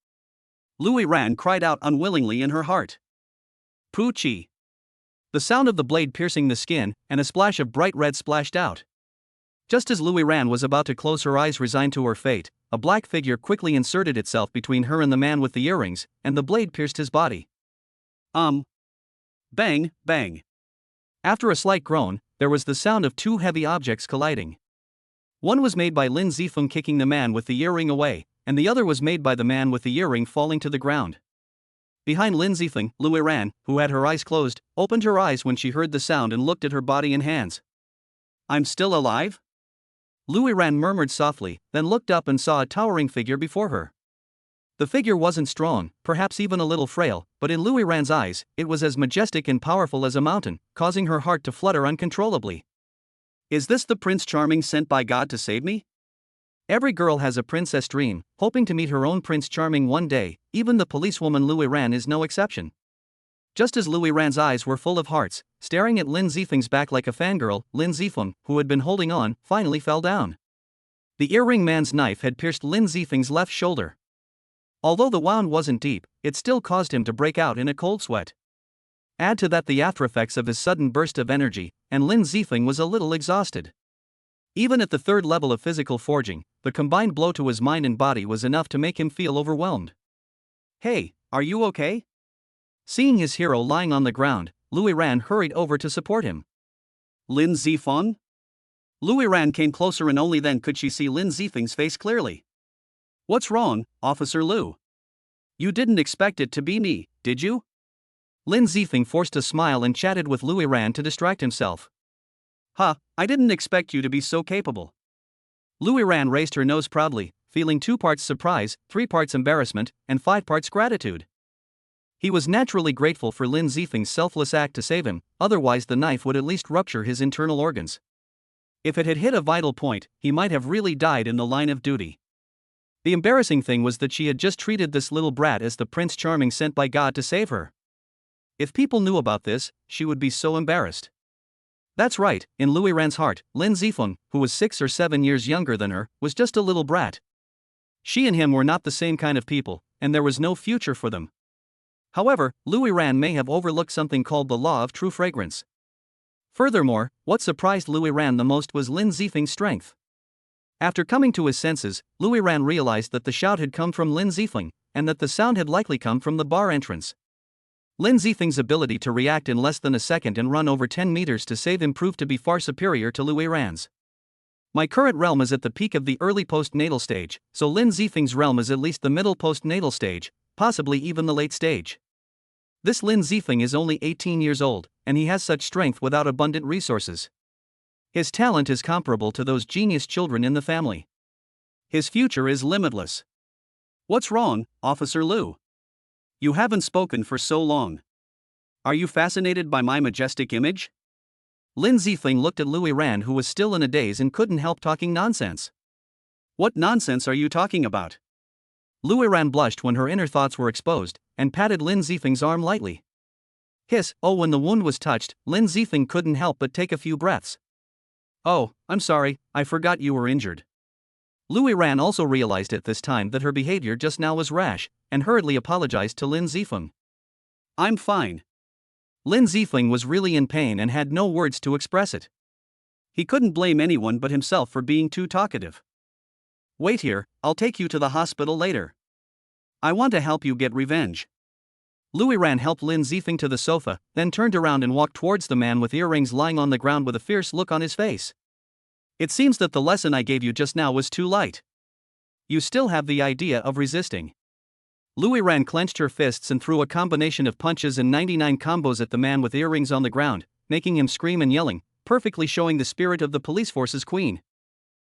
Lu Yiran cried out unwillingly in her heart. Poochie. The sound of the blade piercing the skin, and a splash of bright red splashed out. Just as Lu Yiran was about to close her eyes resigned to her fate, a black figure quickly inserted itself between her and the man with the earrings, and the blade pierced his body. Bang, bang. After a slight groan, there was the sound of two heavy objects colliding. One was made by Lin Zifeng kicking the man with the earring away, and the other was made by the man with the earring falling to the ground. Behind Lin Zifeng, Lu Yiran, who had her eyes closed, opened her eyes when she heard the sound and looked at her body and hands. "I'm still alive?" Lu Yiran murmured softly, then looked up and saw a towering figure before her. The figure wasn't strong, perhaps even a little frail, but in Lu Yiran's eyes, it was as majestic and powerful as a mountain, causing her heart to flutter uncontrollably. "Is this the Prince Charming sent by God to save me?" Every girl has a princess dream, hoping to meet her own Prince Charming one day. Even the policewoman Lu Yiran is no exception. Just as Lu Yiran's eyes were full of hearts, staring at Lin Zifeng's back like a fangirl, Lin Zifeng, who had been holding on, finally fell down. The earring man's knife had pierced Lin Zifeng's left shoulder. Although the wound wasn't deep, it still caused him to break out in a cold sweat. Add to that the aftereffects of his sudden burst of energy, and Lin Zifeng was a little exhausted. Even at the third level of physical forging, the combined blow to his mind and body was enough to make him feel overwhelmed. "Hey, are you okay?" Seeing his hero lying on the ground, Lu Yiran hurried over to support him. "Lin Zifeng?" Lu Yiran came closer and only then could she see Lin Zifeng's face clearly. "What's wrong, Officer Lu? You didn't expect it to be me, did you?" Lin Zifeng forced a smile and chatted with Lu Yiran to distract himself. I didn't expect you to be so capable." Lu Yiran raised her nose proudly, feeling 2 parts surprise, 3 parts embarrassment, and 5 parts gratitude. He was naturally grateful for Lin Zifeng's selfless act to save him, otherwise the knife would at least rupture his internal organs. If it had hit a vital point, he might have really died in the line of duty. The embarrassing thing was that she had just treated this little brat as the Prince Charming sent by God to save her. If people knew about this, she would be so embarrassed. That's right, in Lu Yiran's heart, Lin Zifeng, who was 6 or 7 years younger than her, was just a little brat. She and him were not the same kind of people, and there was no future for them. However, Lu Yiran may have overlooked something called the law of true fragrance. Furthermore, what surprised Lu Yiran the most was Lin Zifeng's strength. After coming to his senses, Lu Yiran realized that the shout had come from Lin Zifeng, and that the sound had likely come from the bar entrance. Lin Zifeng's ability to react in less than a second and run over 10 meters to save him proved to be far superior to Lu Yiran's. My current realm is at the peak of the early postnatal stage, so Lin Zifeng's realm is at least the middle postnatal stage, possibly even the late stage. This Lin Zifeng is only 18 years old, and he has such strength without abundant resources. His talent is comparable to those genius children in the family. His future is limitless. What's wrong, Officer Liu? You haven't spoken for so long. Are you fascinated by my majestic image? Lin Zifeng looked at Louis Ran, who was still in a daze and couldn't help talking nonsense. What nonsense are you talking about? Louis Ran blushed when her inner thoughts were exposed, and patted Lin Zifeng's arm lightly. Hiss, oh, when the wound was touched, Lin Zifeng couldn't help but take a few breaths. Oh, I'm sorry, I forgot you were injured. Louis Ran also realized at this time that her behavior just now was rash, and hurriedly apologized to Lin Zifeng. I'm fine. Lin Zifeng was really in pain and had no words to express it. He couldn't blame anyone but himself for being too talkative. Wait here, I'll take you to the hospital later. I want to help you get revenge. Louis Ran helped Lin Zifeng to the sofa, then turned around and walked towards the man with earrings lying on the ground with a fierce look on his face. It seems that the lesson I gave you just now was too light. You still have the idea of resisting. Louis Ran clenched her fists and threw a combination of punches and 99 combos at the man with earrings on the ground, making him scream and yelling, perfectly showing the spirit of the police force's queen.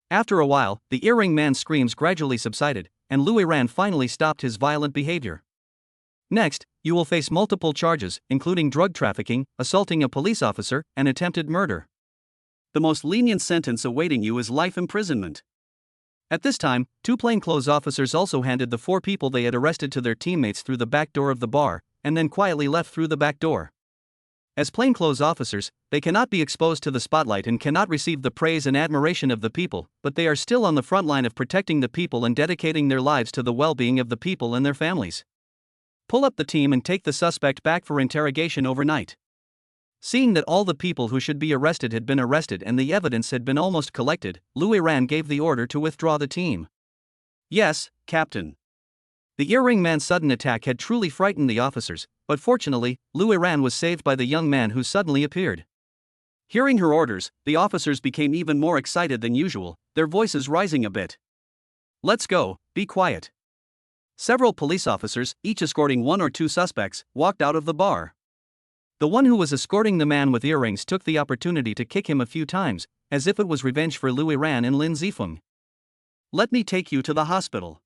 After a while, the earring man's screams gradually subsided, and Louis Ran finally stopped his violent behavior. Next, you will face multiple charges, including drug trafficking, assaulting a police officer, and attempted murder. The most lenient sentence awaiting you is life imprisonment. At this time, 2 plainclothes officers also handed the 4 people they had arrested to their teammates through the back door of the bar, and then quietly left through the back door. As plainclothes officers, they cannot be exposed to the spotlight and cannot receive the praise and admiration of the people, but they are still on the front line of protecting the people and dedicating their lives to the well-being of the people and their families. Pull up the team and take the suspect back for interrogation overnight. Seeing that all the people who should be arrested had been arrested and the evidence had been almost collected, Louis Ran gave the order to withdraw the team. Yes, Captain. The earring man's sudden attack had truly frightened the officers, but fortunately, Louis Ran was saved by the young man who suddenly appeared. Hearing her orders, the officers became even more excited than usual, their voices rising a bit. Let's go, be quiet. Several police officers, each escorting 1 or 2 suspects, walked out of the bar. The one who was escorting the man with earrings took the opportunity to kick him a few times, as if it was revenge for Louis Ran and Lin Zifeng. Let me take you to the hospital.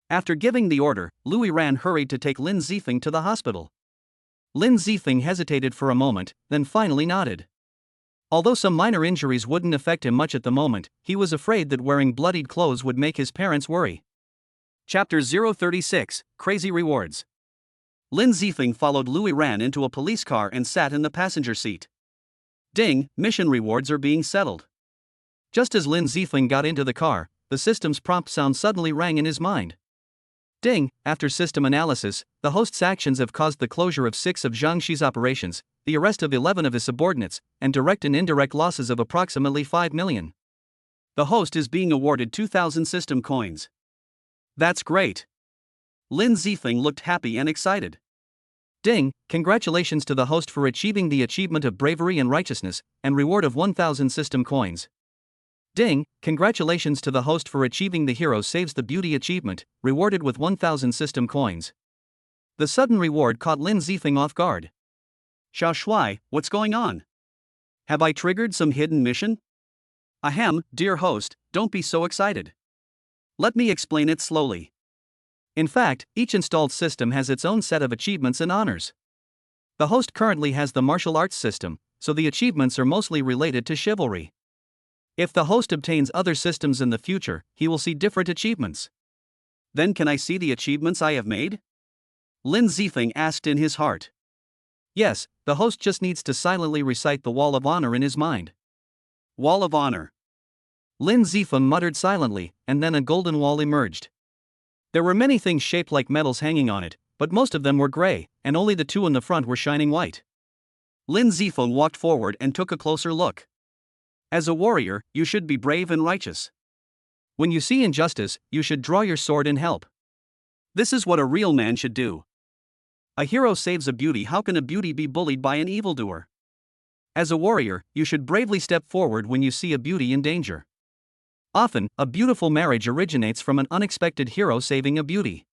After giving the order, Louis Ran hurried to take Lin Zifeng to the hospital. Lin Zifeng hesitated for a moment, then finally nodded. Although some minor injuries wouldn't affect him much at the moment, he was afraid that wearing bloodied clothes would make his parents worry. Chapter 036, Crazy Rewards. Lin Zifeng followed Louis Ran into a police car and sat in the passenger seat. Ding, mission rewards are being settled. Just as Lin Zifeng got into the car, the system's prompt sound suddenly rang in his mind. Ding, after system analysis, the host's actions have caused the closure of 6 of Jiangxi's operations, the arrest of 11 of his subordinates, and direct and indirect losses of approximately 5 million. The host is being awarded 2,000 system coins. That's great. Lin Zifeng looked happy and excited. Ding, congratulations to the host for achieving the achievement of bravery and righteousness, and reward of 1,000 system coins. Ding, congratulations to the host for achieving the hero saves the beauty achievement, rewarded with 1,000 system coins. The sudden reward caught Lin Zifeng off guard. Xiao Shuai, what's going on? Have I triggered some hidden mission? Ahem, dear host, don't be so excited. Let me explain it slowly. In fact, each installed system has its own set of achievements and honors. The host currently has the martial arts system, so the achievements are mostly related to chivalry. If the host obtains other systems in the future, he will see different achievements. Then can I see the achievements I have made? Lin Zifeng asked in his heart. Yes, the host just needs to silently recite the Wall of Honor in his mind. Wall of Honor. Lin Zifeng muttered silently, and then a golden wall emerged. There were many things shaped like metals hanging on it, but most of them were gray, and only the 2 in the front were shining white. Lin Zifeng walked forward and took a closer look. As a warrior, you should be brave and righteous. When you see injustice, you should draw your sword and help. This is what a real man should do. A hero saves a beauty. How can a beauty be bullied by an evildoer? As a warrior, you should bravely step forward when you see a beauty in danger. Often, a beautiful marriage originates from an unexpected hero saving a beauty.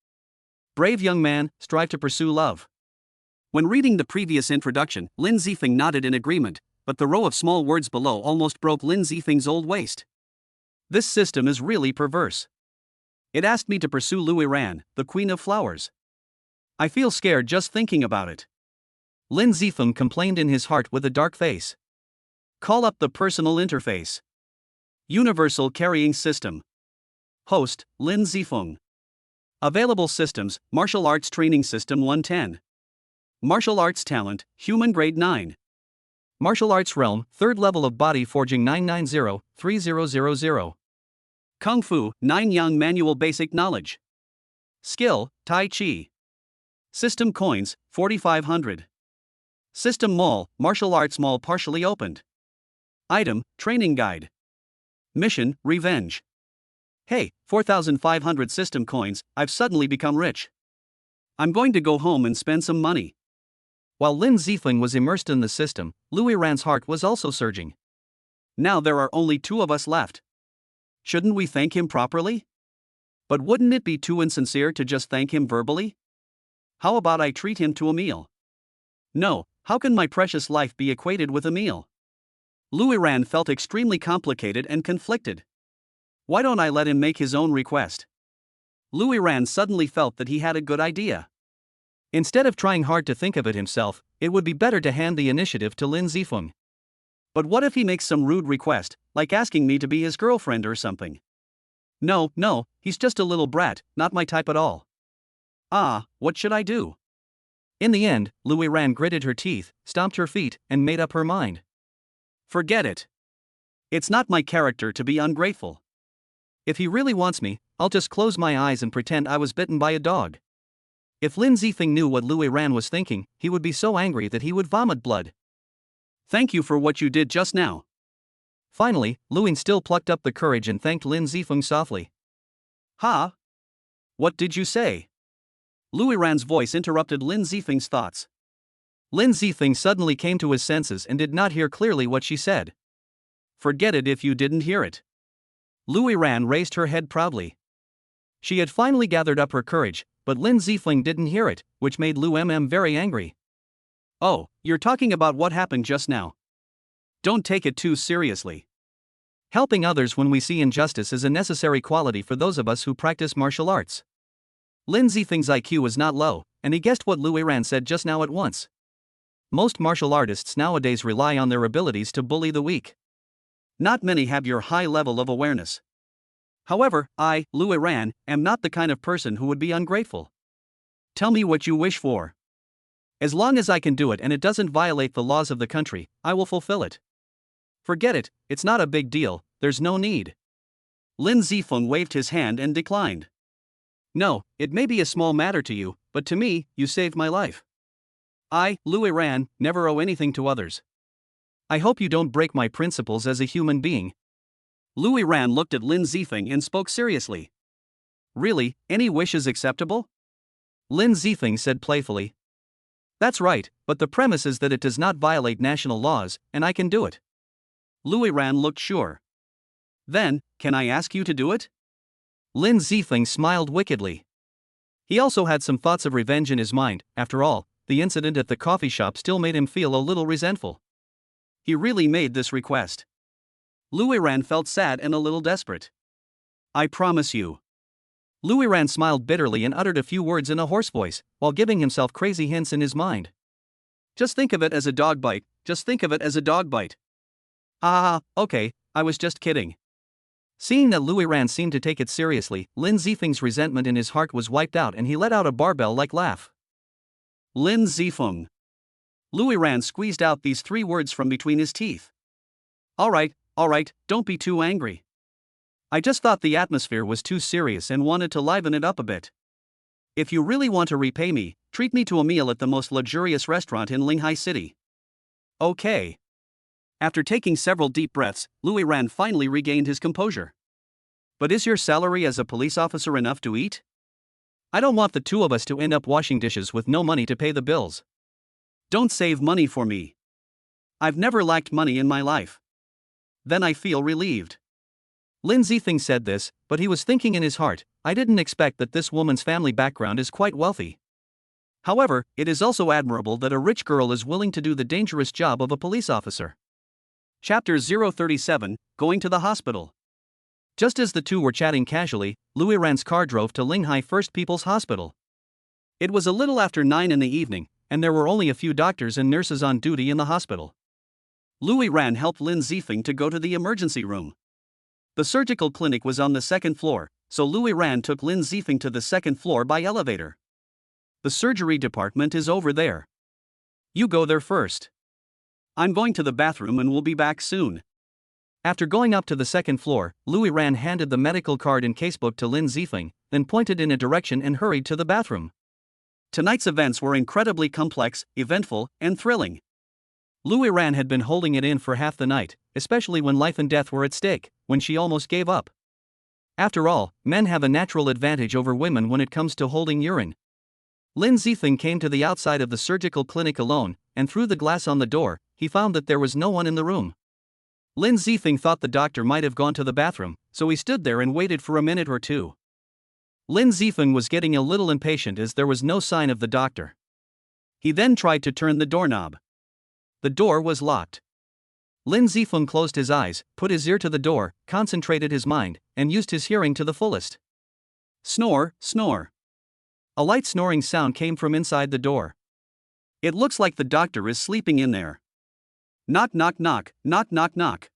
Brave young man, strive to pursue love. When reading the previous introduction, Lin Zifeng nodded in agreement, but the row of small words below almost broke Lin Zifeng's old waist. This system is really perverse. It asked me to pursue Louis Ran, the Queen of Flowers. I feel scared just thinking about it. Lin Zifeng complained in his heart with a dark face. Call up the personal interface. Universal Carrying System. Host, Lin Zifeng. Available systems, Martial Arts Training System 110. Martial Arts Talent, Human Grade 9. Martial Arts Realm, 3rd level of Body Forging 990-3000. Kung Fu, 9 Yang Manual Basic Knowledge. Skill, Tai Chi. System Coins, 4,500. System Mall, Martial Arts Mall partially opened. Item, Training Guide. Mission, Revenge. Hey, 4,500 system coins, I've suddenly become rich. I'm going to go home and spend some money. While Lin Zifeng was immersed in the system, Louis Ran's heart was also surging. Now there are only 2 of us left. Shouldn't we thank him properly? But wouldn't it be too insincere to just thank him verbally? How about I treat him to a meal? No, how can my precious life be equated with a meal? Louis Ran felt extremely complicated and conflicted. Why don't I let him make his own request? Louis Ran suddenly felt that he had a good idea. Instead of trying hard to think of it himself, it would be better to hand the initiative to Lin Zifeng. But what if he makes some rude request, like asking me to be his girlfriend or something? No, he's just a little brat, not my type at all. What should I do? In the end, Louis Ran gritted her teeth, stomped her feet, and made up her mind. Forget it. It's not my character to be ungrateful. If he really wants me, I'll just close my eyes and pretend I was bitten by a dog. If Lin Zifeng knew what Louis Ran was thinking, he would be so angry that he would vomit blood. Thank you for what you did just now. Finally, Louis still plucked up the courage and thanked Lin Zifeng softly. Ha? What did you say? Louis Ran's voice interrupted Lin Zifeng's thoughts. Lin Zifeng suddenly came to his senses and did not hear clearly what she said. Forget it if you didn't hear it. Louis Ran raised her head proudly. She had finally gathered up her courage, but Lin Zifeng didn't hear it, which made Lu very angry. Oh, you're talking about what happened just now. Don't take it too seriously. Helping others when we see injustice is a necessary quality for those of us who practice martial arts. Lin Zifeng's IQ was not low, and he guessed what Louis Ran said just now at once. Most martial artists nowadays rely on their abilities to bully the weak. Not many have your high level of awareness. However, I, Louis Ran, am not the kind of person who would be ungrateful. Tell me what you wish for. As long as I can do it and it doesn't violate the laws of the country, I will fulfill it. Forget it, it's not a big deal, there's no need. Lin Zifeng waved his hand and declined. No, it may be a small matter to you, but to me, you saved my life. I, Louis Ran, never owe anything to others. I hope you don't break my principles as a human being. Louis Ran looked at Lin Zifeng and spoke seriously. Really, any wish is acceptable? Lin Zifeng said playfully. That's right, but the premise is that it does not violate national laws, and I can do it. Louis Ran looked sure. Then, can I ask you to do it? Lin Zifeng smiled wickedly. He also had some thoughts of revenge in his mind. After all, the incident at the coffee shop still made him feel a little resentful. He really made this request. Louis Ran felt sad and a little desperate. I promise you. Louis Ran smiled bitterly and uttered a few words in a hoarse voice, while giving himself crazy hints in his mind. Just think of it as a dog bite, just think of it as a dog bite. Okay, I was just kidding. Seeing that Louis Ran seemed to take it seriously, Lin Zifeng's resentment in his heart was wiped out and he let out a barbell-like laugh. Lin Zifeng. Louis Ran squeezed out these 3 words from between his teeth. All right, don't be too angry. I just thought the atmosphere was too serious and wanted to liven it up a bit. If you really want to repay me, treat me to a meal at the most luxurious restaurant in Linghai City. Okay. After taking several deep breaths, Louis Ran finally regained his composure. But is your salary as a police officer enough to eat? I don't want the 2 of us to end up washing dishes with no money to pay the bills. Don't save money for me. I've never lacked money in my life. Then I feel relieved. Lin Zifeng said this, but he was thinking in his heart, I didn't expect that this woman's family background is quite wealthy. However, it is also admirable that a rich girl is willing to do the dangerous job of a police officer. Chapter 037, Going to the Hospital. Just as the two were chatting casually, Louis Rand's car drove to Linghai First People's Hospital. It was a little after 9 in the evening, and there were only a few doctors and nurses on duty in the hospital. Louis Rand helped Lin Zifeng to go to the emergency room. The surgical clinic was on the second floor, so Louis Rand took Lin Zifeng to the second floor by elevator. The surgery department is over there. You go there first. I'm going to the bathroom and will be back soon. After going up to the second floor, Louis Rand handed the medical card and casebook to Lin Zifeng, then pointed in a direction and hurried to the bathroom. Tonight's events were incredibly complex, eventful, and thrilling. Louis Rand had been holding it in for half the night, especially when life and death were at stake, when she almost gave up. After all, men have a natural advantage over women when it comes to holding urine. Lin Zifeng came to the outside of the surgical clinic alone, and through the glass on the door, he found that there was no one in the room. Lin Zifeng thought the doctor might have gone to the bathroom, so he stood there and waited for a minute or two. Lin Zifeng was getting a little impatient as there was no sign of the doctor. He then tried to turn the doorknob. The door was locked. Lin Zifeng closed his eyes, put his ear to the door, concentrated his mind, and used his hearing to the fullest. Snore, snore. A light snoring sound came from inside the door. It looks like the doctor is sleeping in there. Knock, knock, knock, knock, knock, knock.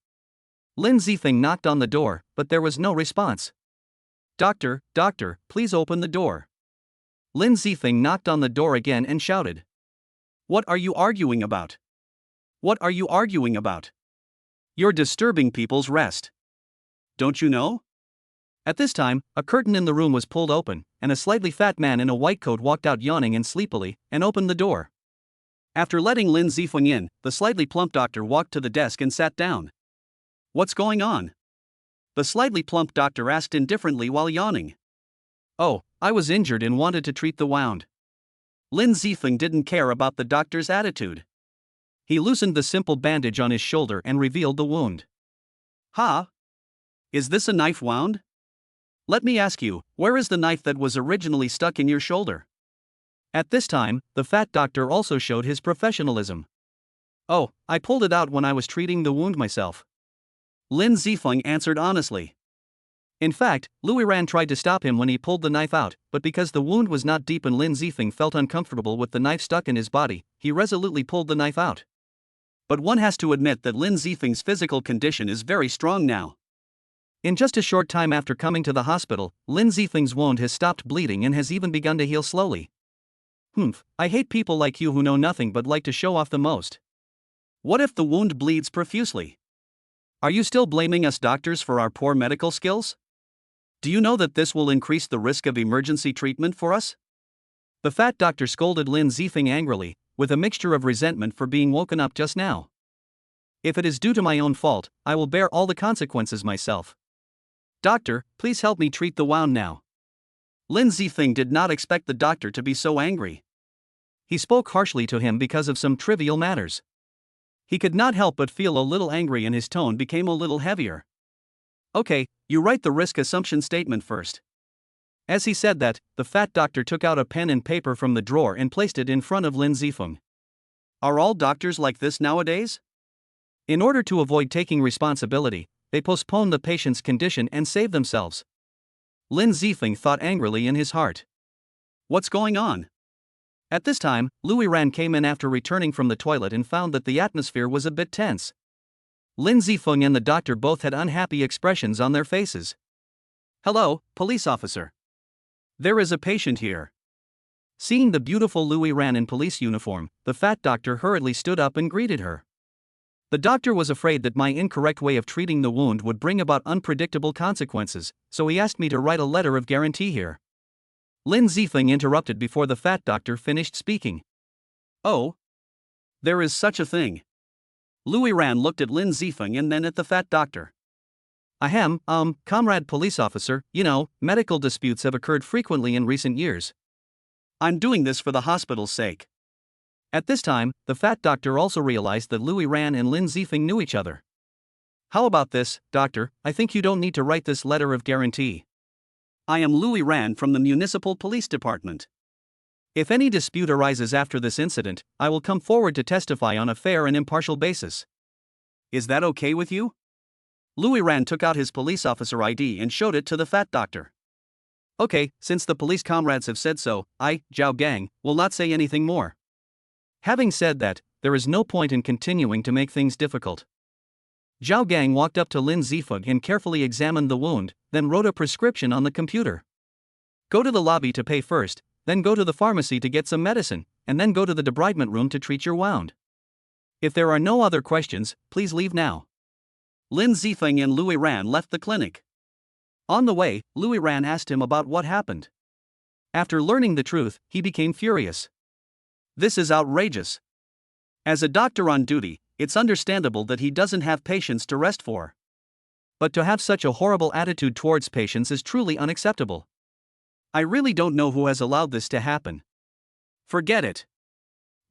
Lin Zifeng knocked on the door, but there was no response. Doctor, doctor, please open the door. Lin Zifeng knocked on the door again and shouted. What are you arguing about? What are you arguing about? You're disturbing people's rest. Don't you know? At this time, a curtain in the room was pulled open, and a slightly fat man in a white coat walked out yawning and sleepily, and opened the door. After letting Lin Zifeng in, the slightly plump doctor walked to the desk and sat down. What's going on? The slightly plump doctor asked indifferently while yawning. Oh, I was injured and wanted to treat the wound. Lin Zifeng didn't care about the doctor's attitude. He loosened the simple bandage on his shoulder and revealed the wound. Ha! Is this a knife wound? Let me ask you, where is the knife that was originally stuck in your shoulder? At this time, the fat doctor also showed his professionalism. Oh, I pulled it out when I was treating the wound myself. Lin Zifeng answered honestly. In fact, Louis Rand tried to stop him when he pulled the knife out, but because the wound was not deep and Lin Zifeng felt uncomfortable with the knife stuck in his body, he resolutely pulled the knife out. But one has to admit that Lin Zifeng's physical condition is very strong now. In just a short time after coming to the hospital, Lin Zifeng's wound has stopped bleeding and has even begun to heal slowly. I hate people like you who know nothing but like to show off the most. What if the wound bleeds profusely? Are you still blaming us doctors for our poor medical skills? Do you know that this will increase the risk of emergency treatment for us? The fat doctor scolded Lin Zifeng angrily, with a mixture of resentment for being woken up just now. If it is due to my own fault, I will bear all the consequences myself. Doctor, please help me treat the wound now. Lin Zifeng did not expect the doctor to be so angry. He spoke harshly to him because of some trivial matters. He could not help but feel a little angry and his tone became a little heavier. Okay, you write the risk assumption statement first. As he said that, the fat doctor took out a pen and paper from the drawer and placed it in front of Lin Zifeng. Are all doctors like this nowadays? In order to avoid taking responsibility, they postpone the patient's condition and save themselves. Lin Zifeng thought angrily in his heart. What's going on? At this time, Louis Rand came in after returning from the toilet and found that the atmosphere was a bit tense. Lin Zifeng and the doctor both had unhappy expressions on their faces. Hello, police officer. There is a patient here. Seeing the beautiful Louis Rand in police uniform, the fat doctor hurriedly stood up and greeted her. The doctor was afraid that my incorrect way of treating the wound would bring about unpredictable consequences, so he asked me to write a letter of guarantee here. Lin Zifeng interrupted before the fat doctor finished speaking. Oh? There is such a thing. Louis Rand looked at Lin Zifeng and then at the fat doctor. Ahem, comrade police officer, you know, medical disputes have occurred frequently in recent years. I'm doing this for the hospital's sake. At this time, the fat doctor also realized that Louis Rand and Lin Zifeng knew each other. How about this, doctor? I think you don't need to write this letter of guarantee. I am Louis Rand from the Municipal Police Department. If any dispute arises after this incident, I will come forward to testify on a fair and impartial basis. Is that okay with you? Louis Ran took out his police officer ID and showed it to the fat doctor. Okay, since the police comrades have said so, I, Zhao Gang, will not say anything more. Having said that, there is no point in continuing to make things difficult. Zhao Gang walked up to Lin Zifeng and carefully examined the wound, then wrote a prescription on the computer. Go to the lobby to pay first, then go to the pharmacy to get some medicine, and then go to the debridement room to treat your wound. If there are no other questions, please leave now. Lin Zifeng and Louis Ran left the clinic. On the way, Louis Ran asked him about what happened. After learning the truth, he became furious. This is outrageous. As a doctor on duty, it's understandable that he doesn't have patients to rest for. But to have such a horrible attitude towards patients is truly unacceptable. I really don't know who has allowed this to happen. Forget it.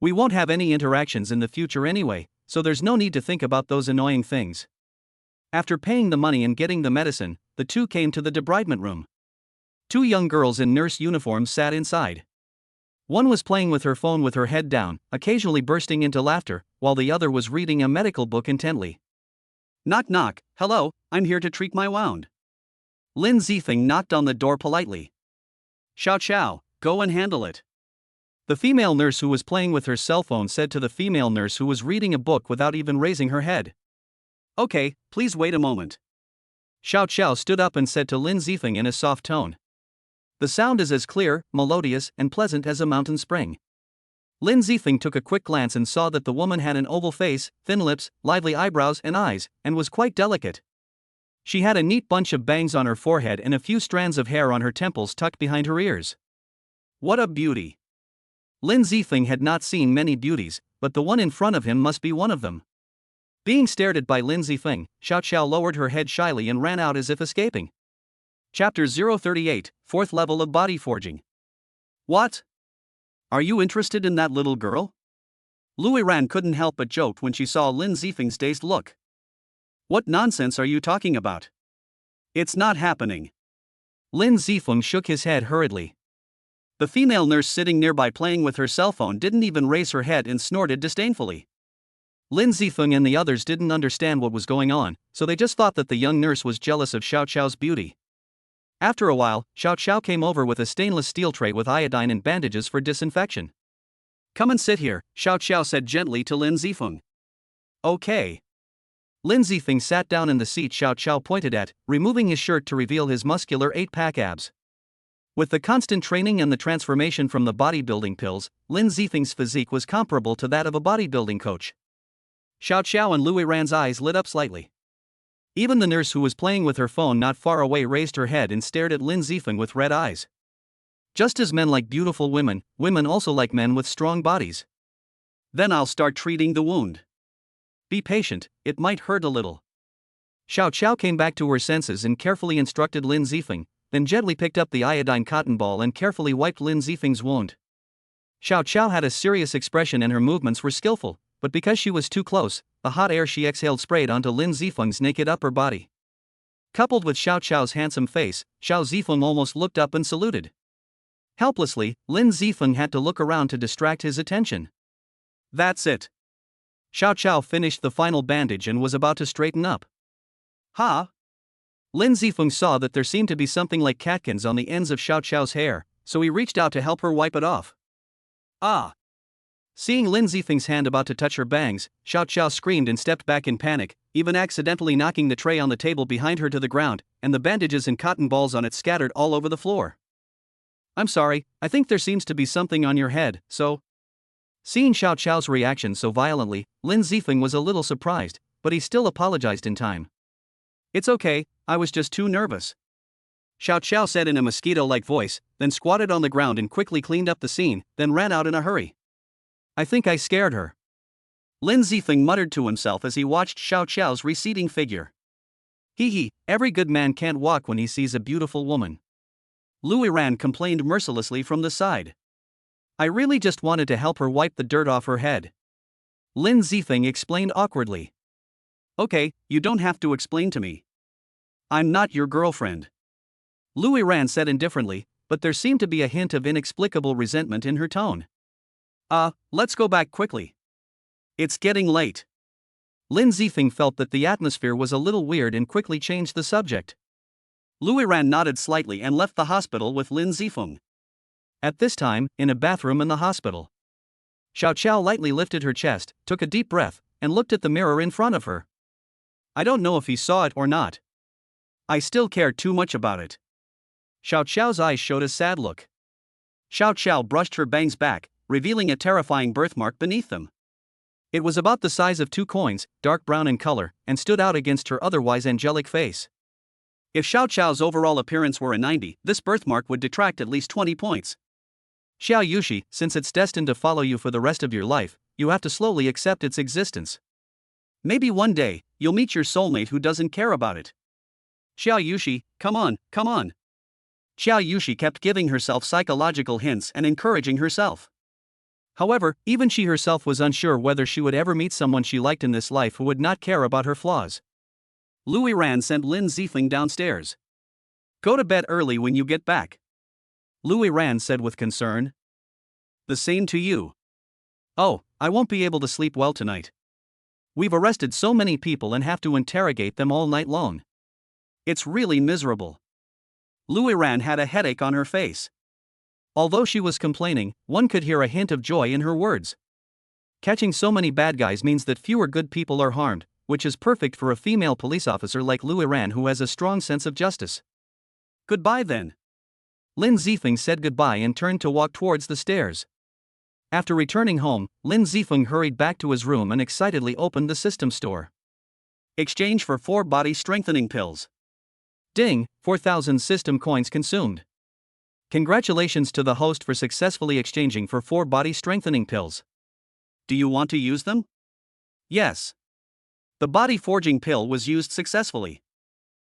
We won't have any interactions in the future anyway, so there's no need to think about those annoying things. After paying the money and getting the medicine, the two came to the debridement room. Two young girls in nurse uniforms sat inside. One was playing with her phone with her head down, occasionally bursting into laughter, while the other was reading a medical book intently. Knock knock, hello, I'm here to treat my wound. Lin Zifeng knocked on the door politely. Xiao Xiao, go and handle it. The female nurse who was playing with her cell phone said to the female nurse who was reading a book without even raising her head. Okay, please wait a moment. Xiao Xiao stood up and said to Lin Zifeng in a soft tone. The sound is as clear, melodious, and pleasant as a mountain spring. Lin Zifeng took a quick glance and saw that the woman had an oval face, thin lips, lively eyebrows and eyes, and was quite delicate. She had a neat bunch of bangs on her forehead and a few strands of hair on her temples tucked behind her ears. What a beauty! Lin Zifeng had not seen many beauties, but the one in front of him must be one of them. Being stared at by Lin Zifeng, Xiao Xiao lowered her head shyly and ran out as if escaping. Chapter 038, 4th Level of Body Forging. What? Are you interested in that little girl? Louis Ran couldn't help but joke when she saw Lin Zifeng's dazed look. What nonsense are you talking about? It's not happening. Lin Zifeng shook his head hurriedly. The female nurse sitting nearby playing with her cell phone didn't even raise her head and snorted disdainfully. Lin Zifeng and the others didn't understand what was going on, so they just thought that the young nurse was jealous of Xiao Xiao's beauty. After a while, Xiao Xiao came over with a stainless steel tray with iodine and bandages for disinfection. Come and sit here, Xiao Xiao said gently to Lin Zifeng. Okay. Lin Zifeng sat down in the seat Xiao Xiao pointed at, removing his shirt to reveal his muscular 8-pack abs. With the constant training and the transformation from the bodybuilding pills, Lin Zifeng's physique was comparable to that of a bodybuilding coach. Xiao Xiao and Louis Ran's eyes lit up slightly. Even the nurse who was playing with her phone not far away raised her head and stared at Lin Zifeng with red eyes. Just as men like beautiful women, women also like men with strong bodies. Then I'll start treating the wound. Be patient, it might hurt a little. Xiao Xiao came back to her senses and carefully instructed Lin Zifeng, then gently picked up the iodine cotton ball and carefully wiped Lin Zifeng's wound. Xiao Xiao had a serious expression and her movements were skillful, but because she was too close, the hot air she exhaled sprayed onto Lin Zifeng's naked upper body. Coupled with Xiao Xiao's handsome face, Xiao Zifeng almost looked up and saluted. Helplessly, Lin Zifeng had to look around to distract his attention. That's it. Xiao Xiao finished the final bandage and was about to straighten up. Ha! Lin Zifeng saw that there seemed to be something like catkins on the ends of Xiao Xiao's hair, so he reached out to help her wipe it off. Ah! Seeing Lin Zifeng's hand about to touch her bangs, Xiao Xiao screamed and stepped back in panic, even accidentally knocking the tray on the table behind her to the ground, and the bandages and cotton balls on it scattered all over the floor. I'm sorry, I think there seems to be something on your head, so... Seeing Xiao Xiao's reaction so violently, Lin Zifeng was a little surprised, but he still apologized in time. It's okay, I was just too nervous. Xiao Xiao said in a mosquito-like voice, then squatted on the ground and quickly cleaned up the scene, then ran out in a hurry. I think I scared her. Lin Zifeng muttered to himself as he watched Xiao Xiao's receding figure. Hee, every good man can't walk when he sees a beautiful woman. Louis Ran complained mercilessly from the side. I really just wanted to help her wipe the dirt off her head. Lin Zifeng explained awkwardly. Okay, you don't have to explain to me. I'm not your girlfriend. Louis Ran said indifferently, but there seemed to be a hint of inexplicable resentment in her tone. Let's go back quickly. It's getting late. Lin Zifeng felt that the atmosphere was a little weird and quickly changed the subject. Louis Ran nodded slightly and left the hospital with Lin Zifeng. At this time, in a bathroom in the hospital, Xiao Qiao lightly lifted her chest, took a deep breath, and looked at the mirror in front of her. I don't know if he saw it or not. I still care too much about it. Xiao Qiao's eyes showed a sad look. Xiao Qiao brushed her bangs back, revealing a terrifying birthmark beneath them. It was about the size of 2 coins, dark brown in color, and stood out against her otherwise angelic face. If Xiao Qiao's overall appearance were a 90, this birthmark would detract at least 20 points. Xiao Yushi, since it's destined to follow you for the rest of your life, you have to slowly accept its existence. Maybe one day, you'll meet your soulmate who doesn't care about it. Xiao Yushi, come on, come on. Xiao Yushi kept giving herself psychological hints and encouraging herself. However, even she herself was unsure whether she would ever meet someone she liked in this life who would not care about her flaws. Louis Ran sent Lin Zifeng downstairs. Go to bed early when you get back, Louis Ran said with concern. The same to you. Oh, I won't be able to sleep well tonight. We've arrested so many people and have to interrogate them all night long. It's really miserable. Louis Ran had a headache on her face. Although she was complaining, one could hear a hint of joy in her words. Catching so many bad guys means that fewer good people are harmed, which is perfect for a female police officer like Louis Ran who has a strong sense of justice. Goodbye then. Lin Zifeng said goodbye and turned to walk towards the stairs. After returning home, Lin Zifeng hurried back to his room and excitedly opened the system store. Exchange for 4 body strengthening pills. Ding, 4,000 system coins consumed. Congratulations to the host for successfully exchanging for 4 body strengthening pills. Do you want to use them? Yes. The body forging pill was used successfully.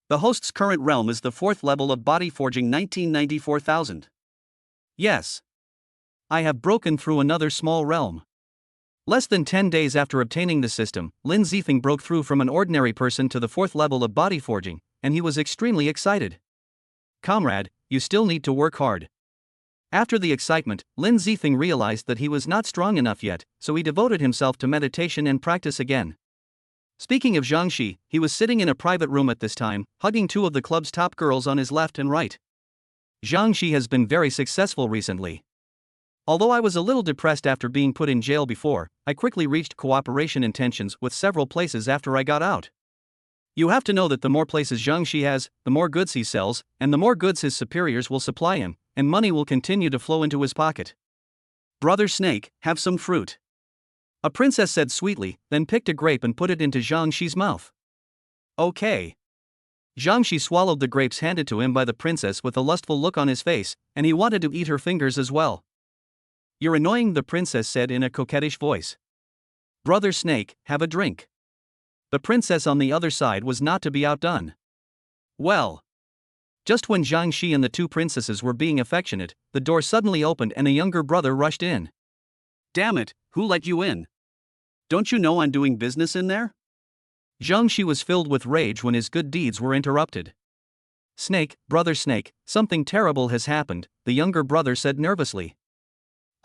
The host's current realm is the 4th level of body forging 1994,000. Yes. I have broken through another small realm. Less than 10 days after obtaining the system, Lin Zifeng broke through from an ordinary person to the 4th level of body forging, and he was extremely excited. Comrade, you still need to work hard. After the excitement, Lin Zifeng realized that he was not strong enough yet, so he devoted himself to meditation and practice again. Speaking of Zhang Shi, he was sitting in a private room at this time, hugging 2 of the club's top girls on his left and right. Zhang Shi has been very successful recently. Although I was a little depressed after being put in jail before, I quickly reached cooperation intentions with several places after I got out. You have to know that the more places Zhang Shi has, the more goods he sells, and the more goods his superiors will supply him, and money will continue to flow into his pocket. Brother Snake, have some fruit, a princess said sweetly, then picked a grape and put it into Zhang Shi's mouth. Okay. Zhang Shi swallowed the grapes handed to him by the princess with a lustful look on his face, and he wanted to eat her fingers as well. You're annoying, the princess said in a coquettish voice. Brother Snake, have a drink. The princess on the other side was not to be outdone. Well. Just when Zhang Shi and the 2 princesses were being affectionate, the door suddenly opened and a younger brother rushed in. Damn it, who let you in? Don't you know I'm doing business in there? Zhang Shi was filled with rage when his good deeds were interrupted. Snake, brother Snake, something terrible has happened, the younger brother said nervously.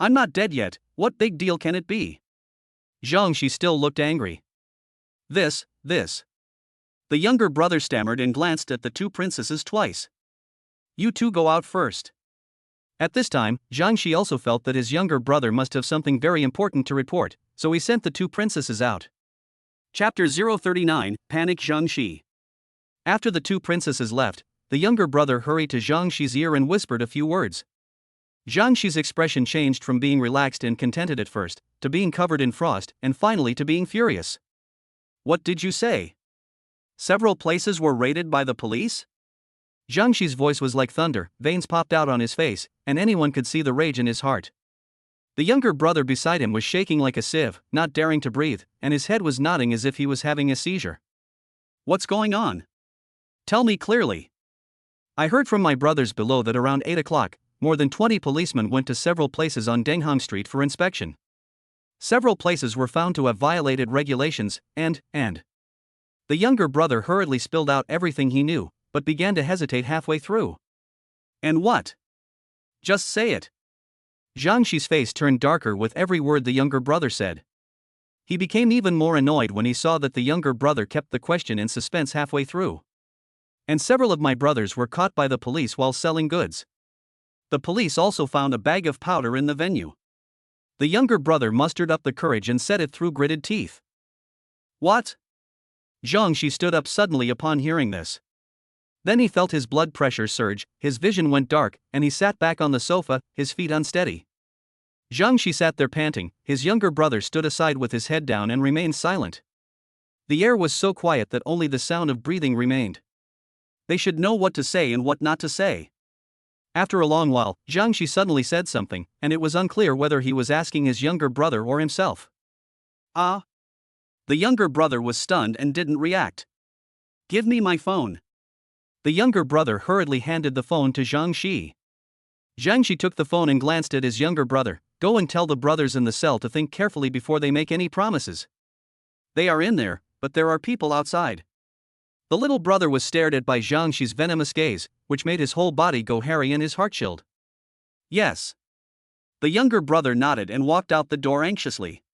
I'm not dead yet, what big deal can it be? Zhang Shi still looked angry. This. The younger brother stammered and glanced at the 2 princesses twice. You 2 go out first. At this time, Zhang Shi also felt that his younger brother must have something very important to report, so he sent the 2 princesses out. Chapter 039, Panic Zhang Shi. After the 2 princesses left, the younger brother hurried to Zhang Shi's ear and whispered a few words. Zhang Shi's expression changed from being relaxed and contented at first, to being covered in frost, and finally to being furious. What did you say? Several places were raided by the police? Zhang Shi's voice was like thunder, veins popped out on his face, and anyone could see the rage in his heart. The younger brother beside him was shaking like a sieve, not daring to breathe, and his head was nodding as if he was having a seizure. What's going on? Tell me clearly. I heard from my brothers below that around 8 o'clock, more than 20 policemen went to several places on Denghang Street for inspection. Several places were found to have violated regulations, and. The younger brother hurriedly spilled out everything he knew, but began to hesitate halfway through. And what? Just say it. Zhang Shi's face turned darker with every word the younger brother said. He became even more annoyed when he saw that the younger brother kept the question in suspense halfway through. And several of my brothers were caught by the police while selling goods. The police also found a bag of powder in the venue. The younger brother mustered up the courage and said it through gritted teeth. What? Jiangxi stood up suddenly upon hearing this. Then he felt his blood pressure surge, his vision went dark, and he sat back on the sofa, his feet unsteady. Jiangxi sat there panting, his younger brother stood aside with his head down and remained silent. The air was so quiet that only the sound of breathing remained. They should know what to say and what not to say. After a long while, Jiangxi suddenly said something, and it was unclear whether he was asking his younger brother or himself. Ah? The younger brother was stunned and didn't react. Give me my phone. The younger brother hurriedly handed the phone to Jiangxi. Jiangxi took the phone and glanced at his younger brother. Go and tell the brothers in the cell to think carefully before they make any promises. They are in there, but there are people outside. The little brother was stared at by Jiangxi's venomous gaze, which made his whole body go hairy and his heart chilled. Yes. The younger brother nodded and walked out the door anxiously.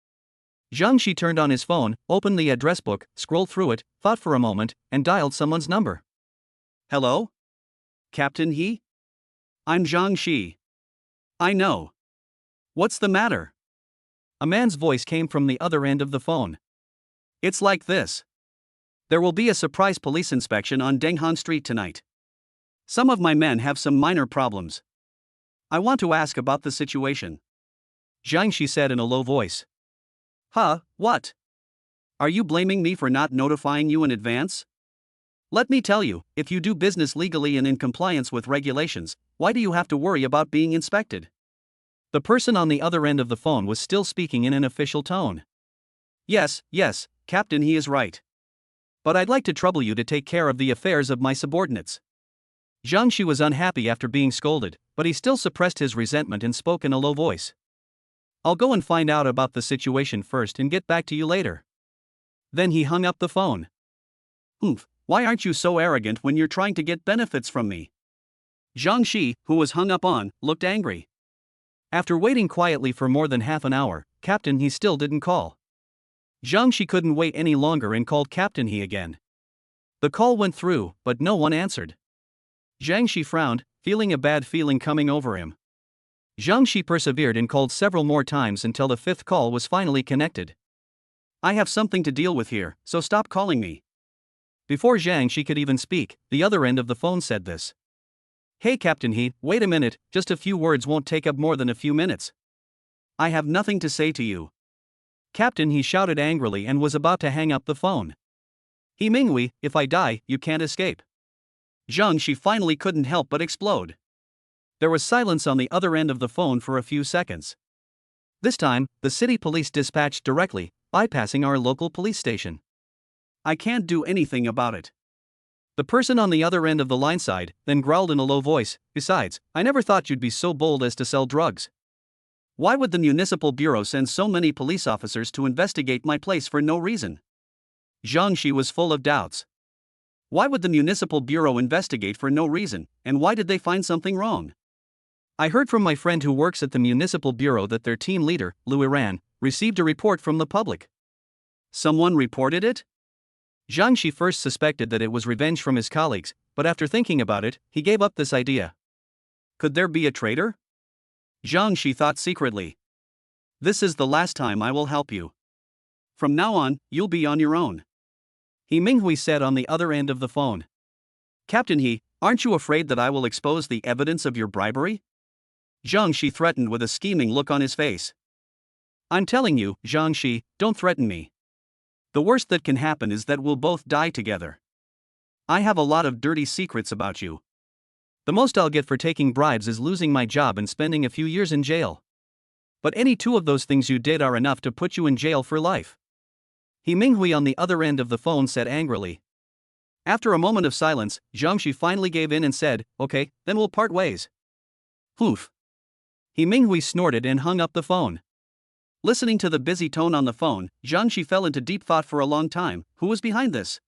Jiangxi turned on his phone, opened the address book, scrolled through it, thought for a moment, and dialed someone's number. Hello? Captain He? I'm Jiangxi. I know. What's the matter? A man's voice came from the other end of the phone. It's like this. There will be a surprise police inspection on Denghan Street tonight. Some of my men have some minor problems. I want to ask about the situation. Jiangxi said in a low voice. Huh, what? Are you blaming me for not notifying you in advance? Let me tell you, if you do business legally and in compliance with regulations, why do you have to worry about being inspected? The person on the other end of the phone was still speaking in an official tone. Yes, Captain, he is right. But I'd like to trouble you to take care of the affairs of my subordinates. Jiangxi was unhappy after being scolded, but he still suppressed his resentment and spoke in a low voice. I'll go and find out about the situation first and get back to you later. Then he hung up the phone. Why aren't you so arrogant when you're trying to get benefits from me? Jiangxi, who was hung up on, looked angry. After waiting quietly for more than half an hour, Captain He still didn't call. Jiangxi couldn't wait any longer and called Captain He again. The call went through, but no one answered. Jiangxi frowned, feeling a bad feeling coming over him. Jiangxi persevered and called several more times until the fifth call was finally connected. I have something to deal with here, so stop calling me. Before Jiangxi could even speak, the other end of the phone said this. Hey Captain He, wait a minute, just a few words won't take up more than a few minutes. I have nothing to say to you. Captain He shouted angrily and was about to hang up the phone. He Minghui, if I die, you can't escape. Jiangxi finally couldn't help but explode. There was silence on the other end of the phone for a few seconds. This time, the city police dispatched directly, bypassing our local police station. I can't do anything about it. The person on the other end of the line sighed, then growled in a low voice, besides, I never thought you'd be so bold as to sell drugs. Why would the municipal bureau send so many police officers to investigate my place for no reason? Jiangxi was full of doubts. Why would the municipal bureau investigate for no reason, and why did they find something wrong? I heard from my friend who works at the municipal bureau that their team leader, Lu Iran, received a report from the public. Someone reported it? Jiangxi first suspected that it was revenge from his colleagues, but after thinking about it, he gave up this idea. Could there be a traitor? Jiangxi thought secretly. This is the last time I will help you. From now on, you'll be on your own. He Minghui said on the other end of the phone. Captain He, aren't you afraid that I will expose the evidence of your bribery? Jiangxi threatened with a scheming look on his face. I'm telling you, Jiangxi, don't threaten me. The worst that can happen is that we'll both die together. I have a lot of dirty secrets about you. The most I'll get for taking bribes is losing my job and spending a few years in jail. But any two of those things you did are enough to put you in jail for life. He Minghui on the other end of the phone said angrily. After a moment of silence, Jiangxi finally gave in and said, okay, then we'll part ways. Poof. He Minghui snorted and hung up the phone. Listening to the busy tone on the phone, Jiangxi fell into deep thought for a long time. Who was behind this?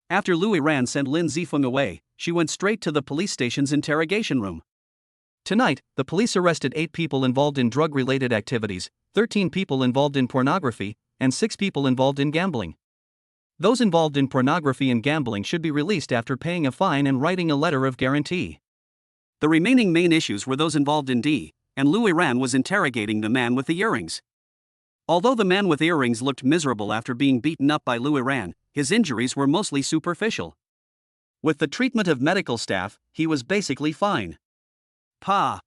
After Lu Iran sent Lin Zifeng away, she went straight to the police station's interrogation room. Tonight, the police arrested 8 people involved in drug-related activities, 13 people involved in pornography, and 6 people involved in gambling. Those involved in pornography and gambling should be released after paying a fine and writing a letter of guarantee. The remaining main issues were those involved in D, and Louis Ran was interrogating the man with the earrings. Although the man with earrings looked miserable after being beaten up by Louis Ran, his injuries were mostly superficial. With the treatment of medical staff, he was basically fine. Pa!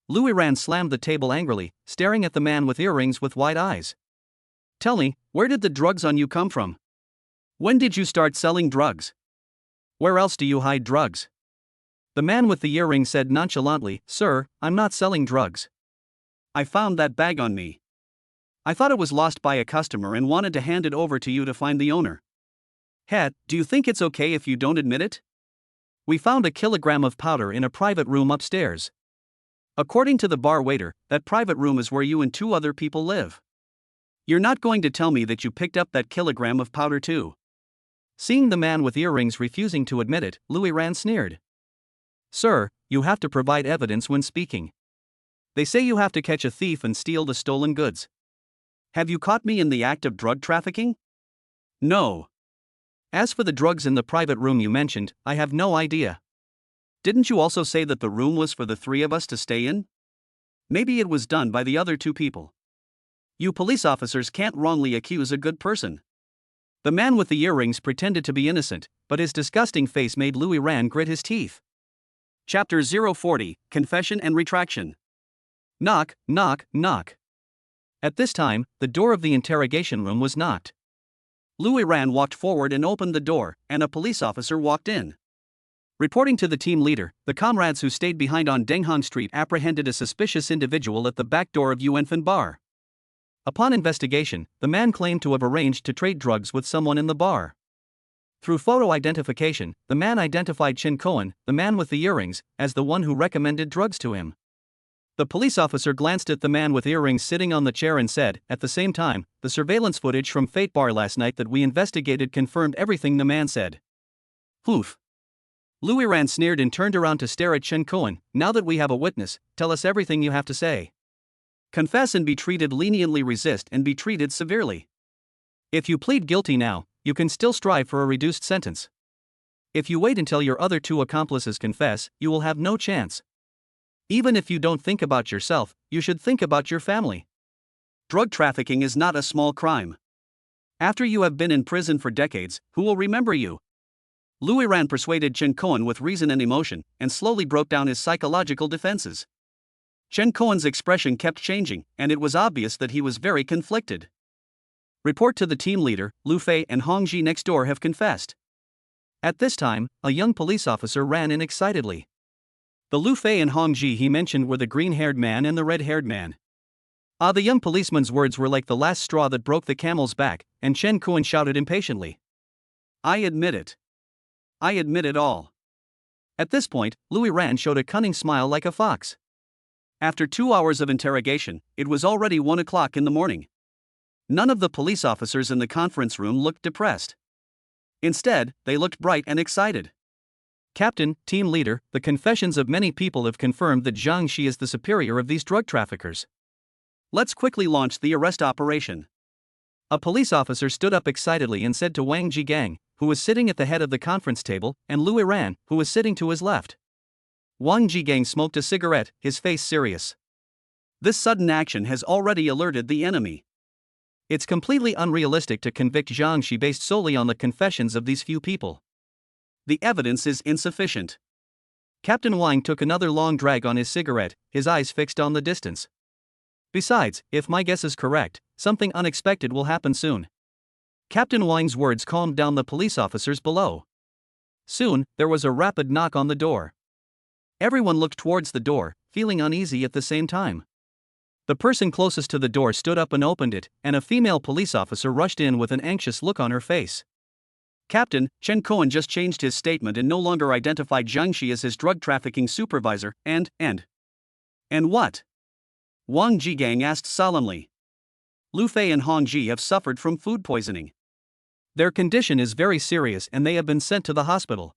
Louis Ran slammed the table angrily, staring at the man with earrings with wide eyes. Tell me, where did the drugs on you come from? When did you start selling drugs? Where else do you hide drugs? The man with the earrings said nonchalantly, Sir, I'm not selling drugs. I found that bag on me. I thought it was lost by a customer and wanted to hand it over to you to find the owner. Het, do you think it's okay if you don't admit it? We found a kilogram of powder in a private room upstairs. According to the bar waiter, that private room is where you and 2 other people live. You're not going to tell me that you picked up that kilogram of powder too? Seeing the man with earrings refusing to admit it, Louis Ran sneered. Sir, you have to provide evidence when speaking. They say you have to catch a thief and steal the stolen goods. Have you caught me in the act of drug trafficking? No. As for the drugs in the private room you mentioned, I have no idea. Didn't you also say that the room was for the 3 of us to stay in? Maybe it was done by the other 2 people. You police officers can't wrongly accuse a good person. The man with the earrings pretended to be innocent, but his disgusting face made Louis Ran grit his teeth. Chapter 040, Confession and Retraction. Knock, knock, knock. At this time, the door of the interrogation room was knocked. Louis Ran walked forward and opened the door, and a police officer walked in. Reporting to the team leader, the comrades who stayed behind on Denghang Street apprehended a suspicious individual at the back door of Yuanfen Bar. Upon investigation, the man claimed to have arranged to trade drugs with someone in the bar. Through photo identification, the man identified Chen Cohen, the man with the earrings, as the one who recommended drugs to him. The police officer glanced at the man with earrings sitting on the chair and said, at the same time, the surveillance footage from Fate Bar last night that we investigated confirmed everything the man said. Poof. Louis Ran sneered and turned around to stare at Chen Cohen. Now that we have a witness, tell us everything you have to say. Confess and be treated leniently, resist and be treated severely. If you plead guilty now, you can still strive for a reduced sentence. If you wait until your other 2 accomplices confess, you will have no chance. Even if you don't think about yourself, you should think about your family. Drug trafficking is not a small crime. After you have been in prison for decades, who will remember you? Louis Ran persuaded Chen Cohen with reason and emotion, and slowly broke down his psychological defenses. Chen Cohen's expression kept changing, and it was obvious that he was very conflicted. Report to the team leader, Lu Fei and Hong Ji next door have confessed. At this time, a young police officer ran in excitedly. The Lu Fei and Hong Ji he mentioned were the green-haired man and the red-haired man. The young policeman's words were like the last straw that broke the camel's back, and Chen Cohen shouted impatiently. I admit it. I admit it all. At this point, Louis Ran showed a cunning smile like a fox. After 2 hours of interrogation, it was already 1 o'clock in the morning. None of the police officers in the conference room looked depressed. Instead, they looked bright and excited. Captain, team leader, the confessions of many people have confirmed that Zhang Shi is the superior of these drug traffickers. Let's quickly launch the arrest operation. A police officer stood up excitedly and said to Wang Jigang, who was sitting at the head of the conference table, and Louis Ran, who was sitting to his left. Wang Jigang smoked a cigarette, his face serious. This sudden action has already alerted the enemy. It's completely unrealistic to convict Zhang Shi based solely on the confessions of these few people. The evidence is insufficient. Captain Wang took another long drag on his cigarette, his eyes fixed on the distance. Besides, if my guess is correct, something unexpected will happen soon. Captain Wang's words calmed down the police officers below. Soon, there was a rapid knock on the door. Everyone looked towards the door, feeling uneasy at the same time. The person closest to the door stood up and opened it, and a female police officer rushed in with an anxious look on her face. Captain, Chen Cohen just changed his statement and no longer identified Zhang Shi as his drug trafficking supervisor, and what? Wang Jigang asked solemnly. Lu Fei and Hong Ji have suffered from food poisoning. Their condition is very serious and they have been sent to the hospital.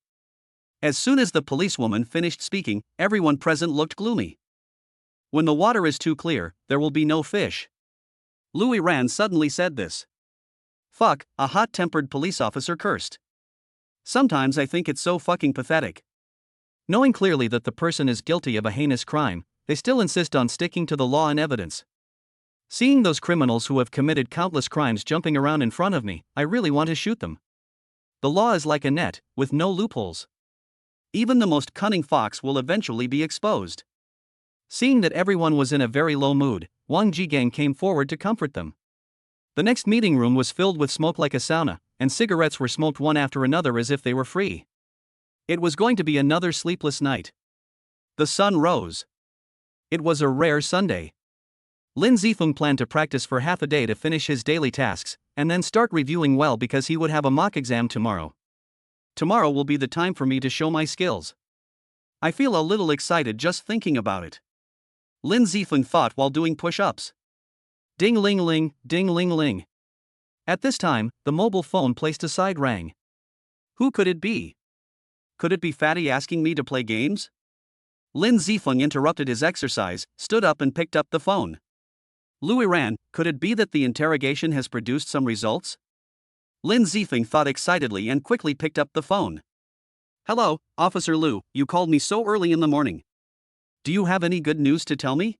As soon as the policewoman finished speaking, everyone present looked gloomy. When the water is too clear, there will be no fish. Louis Ran suddenly said this. Fuck, a hot-tempered police officer cursed. Sometimes I think it's so fucking pathetic. Knowing clearly that the person is guilty of a heinous crime, they still insist on sticking to the law and evidence. Seeing those criminals who have committed countless crimes jumping around in front of me, I really want to shoot them. The law is like a net, with no loopholes. Even the most cunning fox will eventually be exposed. Seeing that everyone was in a very low mood, Wang Jigang came forward to comfort them. The next meeting room was filled with smoke like a sauna, and cigarettes were smoked one after another as if they were free. It was going to be another sleepless night. The sun rose. It was a rare Sunday. Lin Zifeng planned to practice for half a day to finish his daily tasks, and then start reviewing well because he would have a mock exam tomorrow. Tomorrow will be the time for me to show my skills. I feel a little excited just thinking about it. Lin Zifeng thought while doing push-ups. Ding-ling-ling, ding-ling-ling. At this time, the mobile phone placed aside rang. Who could it be? Could it be Fatty asking me to play games? Lin Zifeng interrupted his exercise, stood up and picked up the phone. Louis Ran, could it be that the interrogation has produced some results? Lin Zifeng thought excitedly and quickly picked up the phone. Hello, Officer Liu, you called me so early in the morning. Do you have any good news to tell me?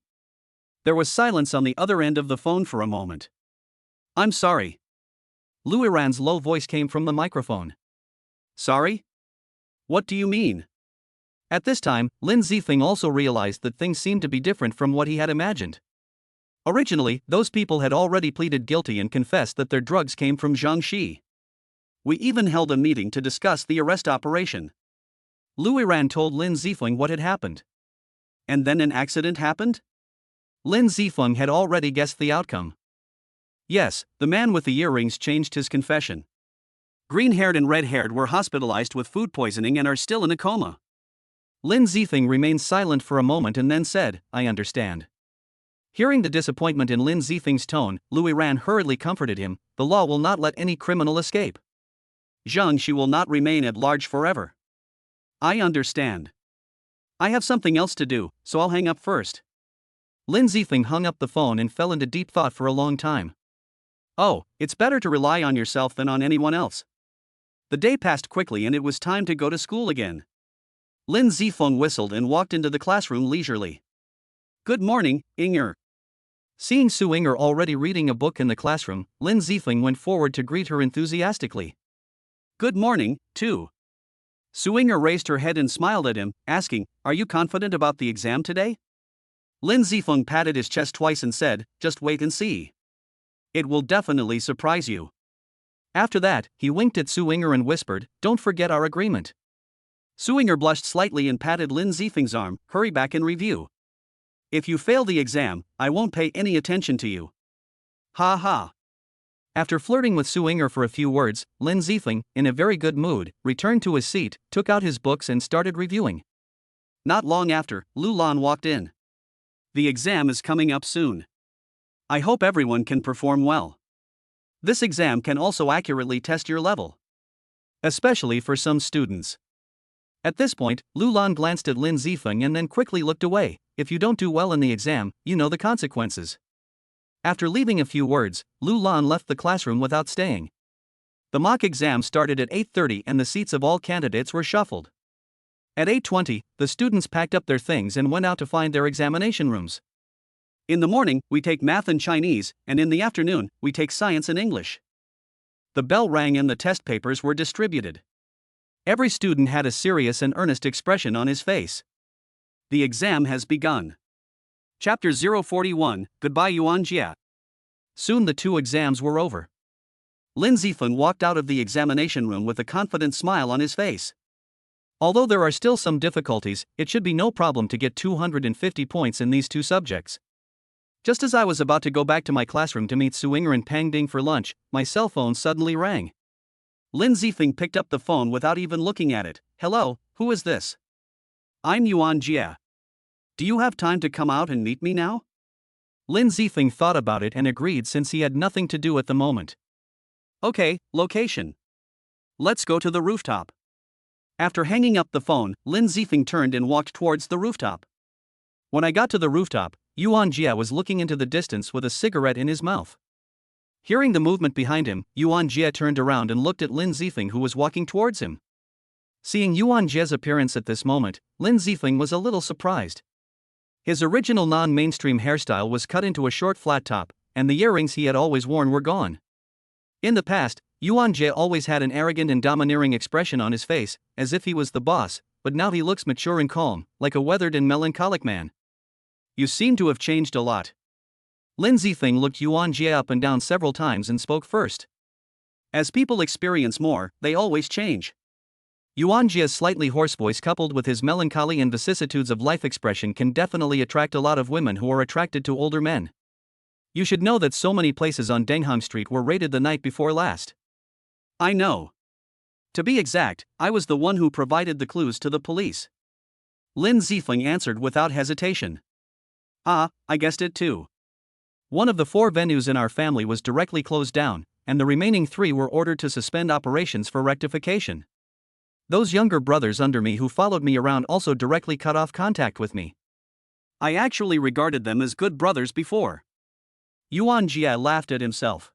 There was silence on the other end of the phone for a moment. I'm sorry. Louis Ran's low voice came from the microphone. Sorry? What do you mean? At this time, Lin Zifeng also realized that things seemed to be different from what he had imagined. Originally, those people had already pleaded guilty and confessed that their drugs came from Jiangxi. We even held a meeting to discuss the arrest operation. Louis Ran told Lin Zifeng what had happened. And then an accident happened? Lin Zifeng had already guessed the outcome. Yes, the man with the earrings changed his confession. Green-haired and red-haired were hospitalized with food poisoning and are still in a coma. Lin Zifeng remained silent for a moment and then said, I understand. Hearing the disappointment in Lin Zifeng's tone, Louis Ran hurriedly comforted him, the law will not let any criminal escape. Jiangxi will not remain at large forever. I understand. I have something else to do, so I'll hang up first. Lin Zifeng hung up the phone and fell into deep thought for a long time. Oh, it's better to rely on yourself than on anyone else. The day passed quickly and it was time to go to school again. Lin Zifeng whistled and walked into the classroom leisurely. Good morning, Inger. Seeing Su Inger already reading a book in the classroom, Lin Zifeng went forward to greet her enthusiastically. Good morning, too. Su Inger raised her head and smiled at him, asking, Are you confident about the exam today? Lin Zifeng patted his chest twice and said, Just wait and see. It will definitely surprise you. After that, he winked at Su Inger and whispered, Don't forget our agreement. Su Inger blushed slightly and patted Lin Zifeng's arm, Hurry back and review. If you fail the exam, I won't pay any attention to you. Ha ha. After flirting with Su Inger for a few words, Lin Zifeng, in a very good mood, returned to his seat, took out his books and started reviewing. Not long after, Lu Lan walked in. The exam is coming up soon. I hope everyone can perform well. This exam can also accurately test your level. Especially for some students. At this point, Lu Lan glanced at Lin Zifeng and then quickly looked away. If you don't do well in the exam, you know the consequences. After leaving a few words, Lu Lan left the classroom without staying. The mock exam started at 8:30 and the seats of all candidates were shuffled. At 8:20, the students packed up their things and went out to find their examination rooms. In the morning, we take math and Chinese, and in the afternoon, we take science and English. The bell rang and the test papers were distributed. Every student had a serious and earnest expression on his face. The exam has begun. Chapter 041, Goodbye Yuan Jia. Soon the two exams were over. Lin Zifeng walked out of the examination room with a confident smile on his face. Although there are still some difficulties, it should be no problem to get 250 points in these two subjects. Just as I was about to go back to my classroom to meet Su Inger and Pang Ding for lunch, my cell phone suddenly rang. Lin Zifeng picked up the phone without even looking at it. Hello, who is this? I'm Yuan Jia. Do you have time to come out and meet me now? Lin Zifeng thought about it and agreed since he had nothing to do at the moment. Okay, location. Let's go to the rooftop. After hanging up the phone, Lin Zifeng turned and walked towards the rooftop. When I got to the rooftop, Yuan Jia was looking into the distance with a cigarette in his mouth. Hearing the movement behind him, Yuan Jie turned around and looked at Lin Zifeng, who was walking towards him. Seeing Yuan Jie's appearance at this moment, Lin Zifeng was a little surprised. His original non-mainstream hairstyle was cut into a short flat top, and the earrings he had always worn were gone. In the past, Yuan Jie always had an arrogant and domineering expression on his face, as if he was the boss, but now he looks mature and calm, like a weathered and melancholic man. You seem to have changed a lot. Lin Zifeng looked Yuan Jie up and down several times and spoke first. As people experience more, they always change. Yuan Jie's slightly hoarse voice coupled with his melancholy and vicissitudes of life expression can definitely attract a lot of women who are attracted to older men. You should know that so many places on Dengham Street were raided the night before last. I know. To be exact, I was the one who provided the clues to the police. Lin Zifeng answered without hesitation. Ah, I guessed it too. One of the 4 venues in our family was directly closed down, and the remaining 3 were ordered to suspend operations for rectification. Those younger brothers under me who followed me around also directly cut off contact with me. I actually regarded them as good brothers before. Yuan Jie laughed at himself.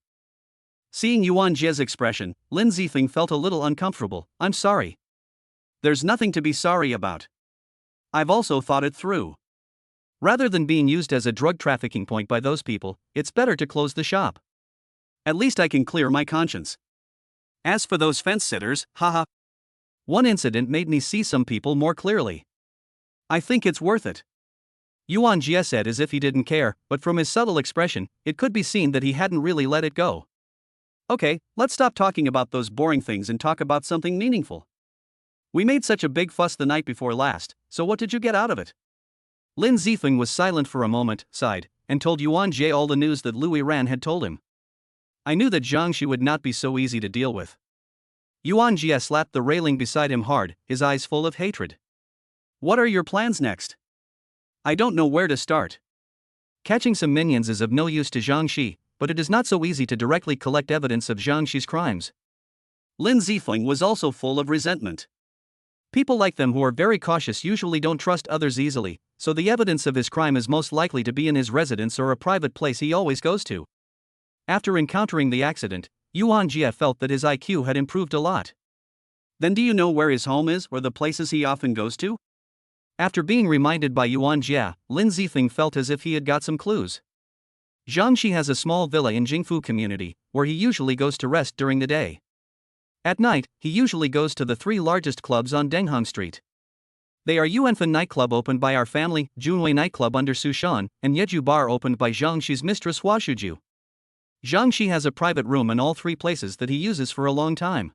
Seeing Yuan Jie's expression, Lin Zifeng felt a little uncomfortable. I'm sorry. There's nothing to be sorry about. I've also thought it through. Rather than being used as a drug trafficking point by those people, it's better to close the shop. At least I can clear my conscience. As for those fence sitters, haha. One incident made me see some people more clearly. I think it's worth it. Yuan Jie said as if he didn't care, but from his subtle expression, it could be seen that he hadn't really let it go. Okay, let's stop talking about those boring things and talk about something meaningful. We made such a big fuss the night before last, so what did you get out of it? Lin Zifeng was silent for a moment, sighed, and told Yuan Jie all the news that Louis Ran had told him. I knew that Jiangxi would not be so easy to deal with. Yuan Jie slapped the railing beside him hard, his eyes full of hatred. What are your plans next? I don't know where to start. Catching some minions is of no use to Jiangxi, but it is not so easy to directly collect evidence of Jiangxi's crimes. Lin Zifeng was also full of resentment. People like them who are very cautious usually don't trust others easily, so the evidence of his crime is most likely to be in his residence or a private place he always goes to. After encountering the accident, Yuan Jie felt that his IQ had improved a lot. Then do you know where his home is or the places he often goes to? After being reminded by Yuan Jie, Lin Zifeng felt as if he had got some clues. Jiangxi has a small villa in Jingfu community, where he usually goes to rest during the day. At night, he usually goes to the 3 largest clubs on Dengham Street. They are Yuanfen nightclub opened by our family, Junwei nightclub under Sushan, and Yeju bar opened by Jiangxi's mistress Huashuju. Jiangxi has a private room in all 3 places that he uses for a long time.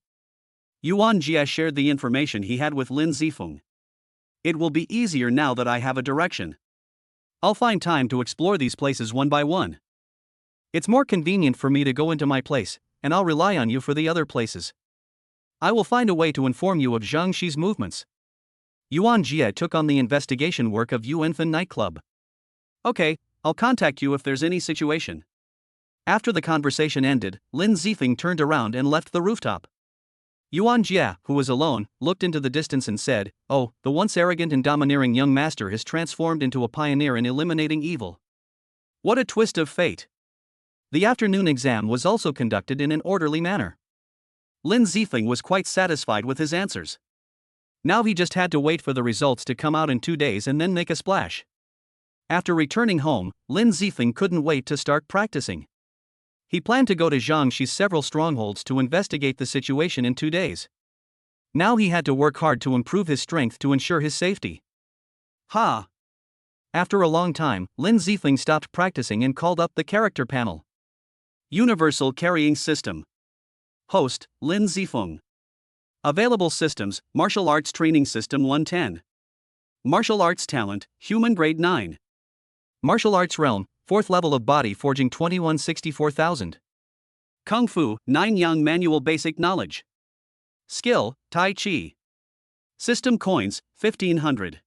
Yuan Jie shared the information he had with Lin Zifeng. It will be easier now that I have a direction. I'll find time to explore these places one by one. It's more convenient for me to go into my place, and I'll rely on you for the other places. I will find a way to inform you of Jiangxi's movements. Yuan Jie took on the investigation work of Yuanfen nightclub. Okay, I'll contact you if there's any situation. After the conversation ended, Lin Zifeng turned around and left the rooftop. Yuan Jie, who was alone, looked into the distance and said, "Oh, the once arrogant and domineering young master has transformed into a pioneer in eliminating evil. What a twist of fate." The afternoon exam was also conducted in an orderly manner. Lin Zifeng was quite satisfied with his answers. Now he just had to wait for the results to come out in 2 days and then make a splash. After returning home, Lin Zifeng couldn't wait to start practicing. He planned to go to Jiangxi's several strongholds to investigate the situation in 2 days. Now he had to work hard to improve his strength to ensure his safety. Ha! After a long time, Lin Zifeng stopped practicing and called up the character panel. Universal Carrying System. Host, Lin Zifeng. Available systems, Martial Arts Training System 110. Martial Arts Talent, Human Grade 9. Martial Arts Realm, 4th level of Body Forging 2164,000. Kung Fu, 9 Yang Manual Basic Knowledge. Skill, Tai Chi. System Coins, 1500.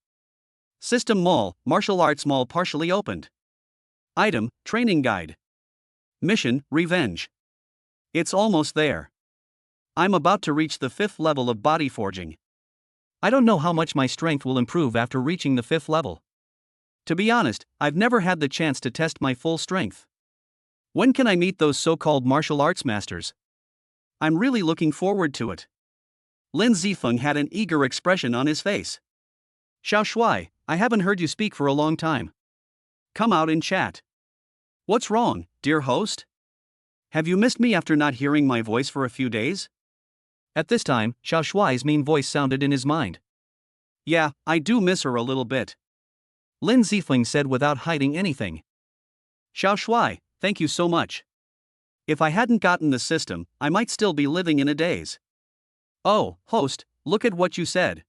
System Mall, Martial Arts Mall partially opened. Item, Training Guide. Mission, Revenge. It's almost there. I'm about to reach the 5th level of Body Forging. I don't know how much my strength will improve after reaching the 5th level. To be honest, I've never had the chance to test my full strength. When can I meet those so-called martial arts masters? I'm really looking forward to it. Lin Zifeng had an eager expression on his face. Xiao Shuai, I haven't heard you speak for a long time. Come out and chat. What's wrong, dear host? Have you missed me after not hearing my voice for a few days? At this time, Xiao Shuai's mean voice sounded in his mind. Yeah, I do miss her a little bit. Lin Zifeng said without hiding anything. Xiao Shuai, thank you so much. If I hadn't gotten the system, I might still be living in a daze. Oh, host, look at what you said.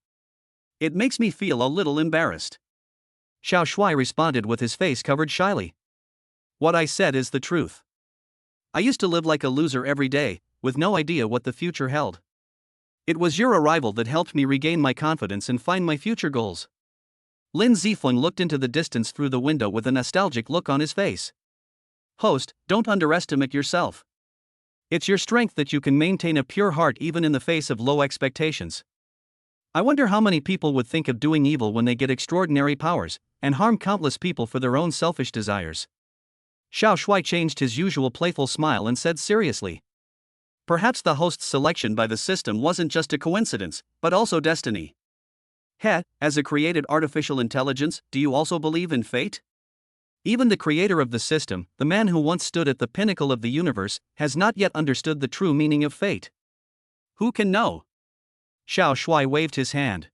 It makes me feel a little embarrassed. Xiao Shuai responded with his face covered shyly. What I said is the truth. I used to live like a loser every day, with no idea what the future held. It was your arrival that helped me regain my confidence and find my future goals. Lin Zifeng looked into the distance through the window with a nostalgic look on his face. Host, don't underestimate yourself. It's your strength that you can maintain a pure heart even in the face of low expectations. I wonder how many people would think of doing evil when they get extraordinary powers, and harm countless people for their own selfish desires. Xiao Shuai changed his usual playful smile and said seriously. Perhaps the host's selection by the system wasn't just a coincidence, but also destiny. He, as a created artificial intelligence, do you also believe in fate? Even the creator of the system, the man who once stood at the pinnacle of the universe, has not yet understood the true meaning of fate. Who can know? Xiao Shuai waved his hand.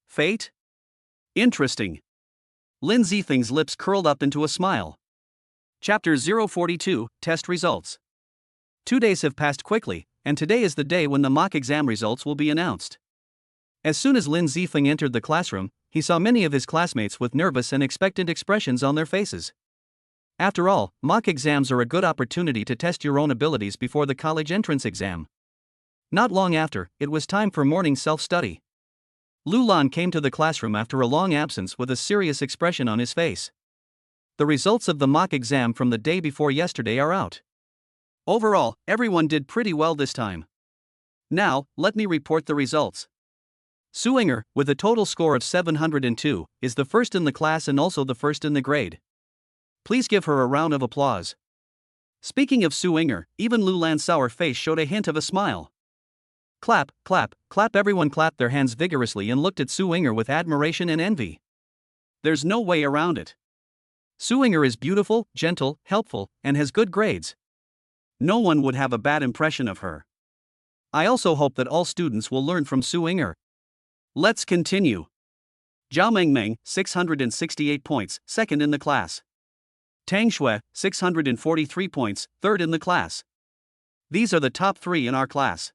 Fate? Interesting. Lin Zifeng's lips curled up into a smile. Chapter 042, Test Results. 2 days have passed quickly, and today is the day when the mock exam results will be announced. As soon as Lin Zifeng entered the classroom, he saw many of his classmates with nervous and expectant expressions on their faces. After all, mock exams are a good opportunity to test your own abilities before the college entrance exam. Not long after, it was time for morning self-study. Lu Lan came to the classroom after a long absence with a serious expression on his face. The results of the mock exam from the day before yesterday are out. Overall, everyone did pretty well this time. Now, let me report the results. Su Inger, with a total score of 702, is the first in the class and also the first in the grade. Please give her a round of applause. Speaking of Su Inger, even Lu Lan's sour face showed a hint of a smile. Clap, clap, clap! Everyone clapped their hands vigorously and looked at Su Inger with admiration and envy. There's no way around it. Su Inger is beautiful, gentle, helpful, and has good grades. No one would have a bad impression of her. I also hope that all students will learn from Su Inger. Let's continue. Zhao Mengmeng, 668 points, second in the class. Tang Shui, 643 points, third in the class. These are the top 3 in our class.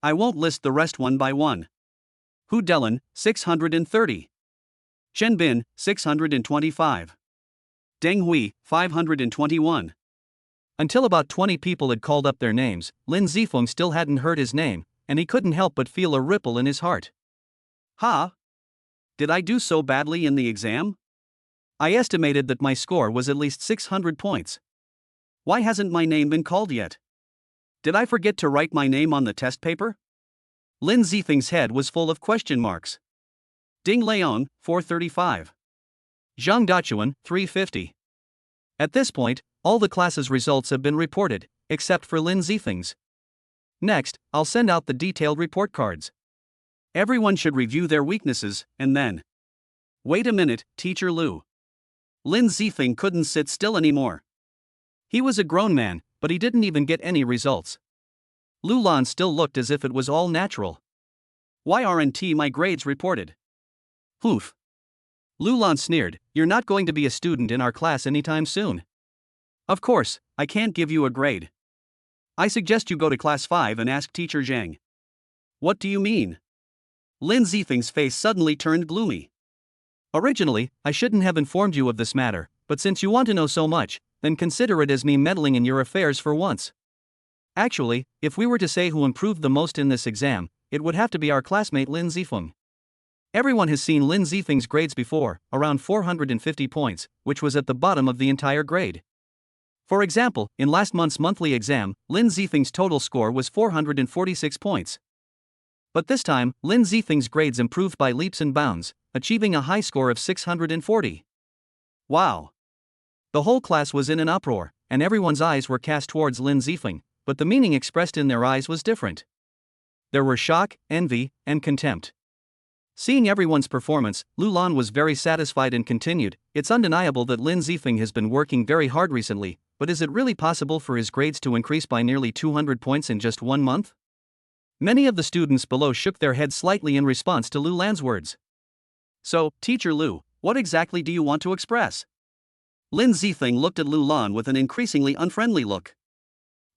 I won't list the rest one by one. Hu Delan, 630. Chen Bin, 625. Deng Hui, 521. Until about 20 people had called up their names, Lin Zifeng still hadn't heard his name, and he couldn't help but feel a ripple in his heart. Did I do so badly in the exam? I estimated that my score was at least 600 points. Why hasn't my name been called yet? Did I forget to write my name on the test paper? Lin Zifeng's head was full of question marks. Ding Leong, 435. Zhang Dachuan, 350. At this point, all the class's results have been reported, except for Lin Zifeng's. Next, I'll send out the detailed report cards. Everyone should review their weaknesses, and then. Wait a minute, Teacher Lu. Lin Zifeng couldn't sit still anymore. He was a grown man, but he didn't even get any results. Lu Lan still looked as if it was all natural. Why aren't my grades reported? Oof. Lu Lan sneered, you're not going to be a student in our class anytime soon. Of course, I can't give you a grade. I suggest you go to class 5 and ask Teacher Zhang. What do you mean? Lin Zifeng's face suddenly turned gloomy. Originally, I shouldn't have informed you of this matter, but since you want to know so much, then consider it as me meddling in your affairs for once. Actually, if we were to say who improved the most in this exam, it would have to be our classmate Lin Zifeng. Everyone has seen Lin Zifeng's grades before, around 450 points, which was at the bottom of the entire grade. For example, in last month's monthly exam, Lin Zifeng's total score was 446 points. But this time, Lin Zifeng's grades improved by leaps and bounds, achieving a high score of 640. Wow! The whole class was in an uproar, and everyone's eyes were cast towards Lin Zifeng, but the meaning expressed in their eyes was different. There were shock, envy, and contempt. Seeing everyone's performance, Lu Lan was very satisfied and continued, "It's undeniable that Lin Zifeng has been working very hard recently, but is it really possible for his grades to increase by nearly 200 points in just 1 month?" Many of the students below shook their heads slightly in response to Lu Lan's words. "So, Teacher Lu, what exactly do you want to express?" Lin Zifeng looked at Lu Lan with an increasingly unfriendly look.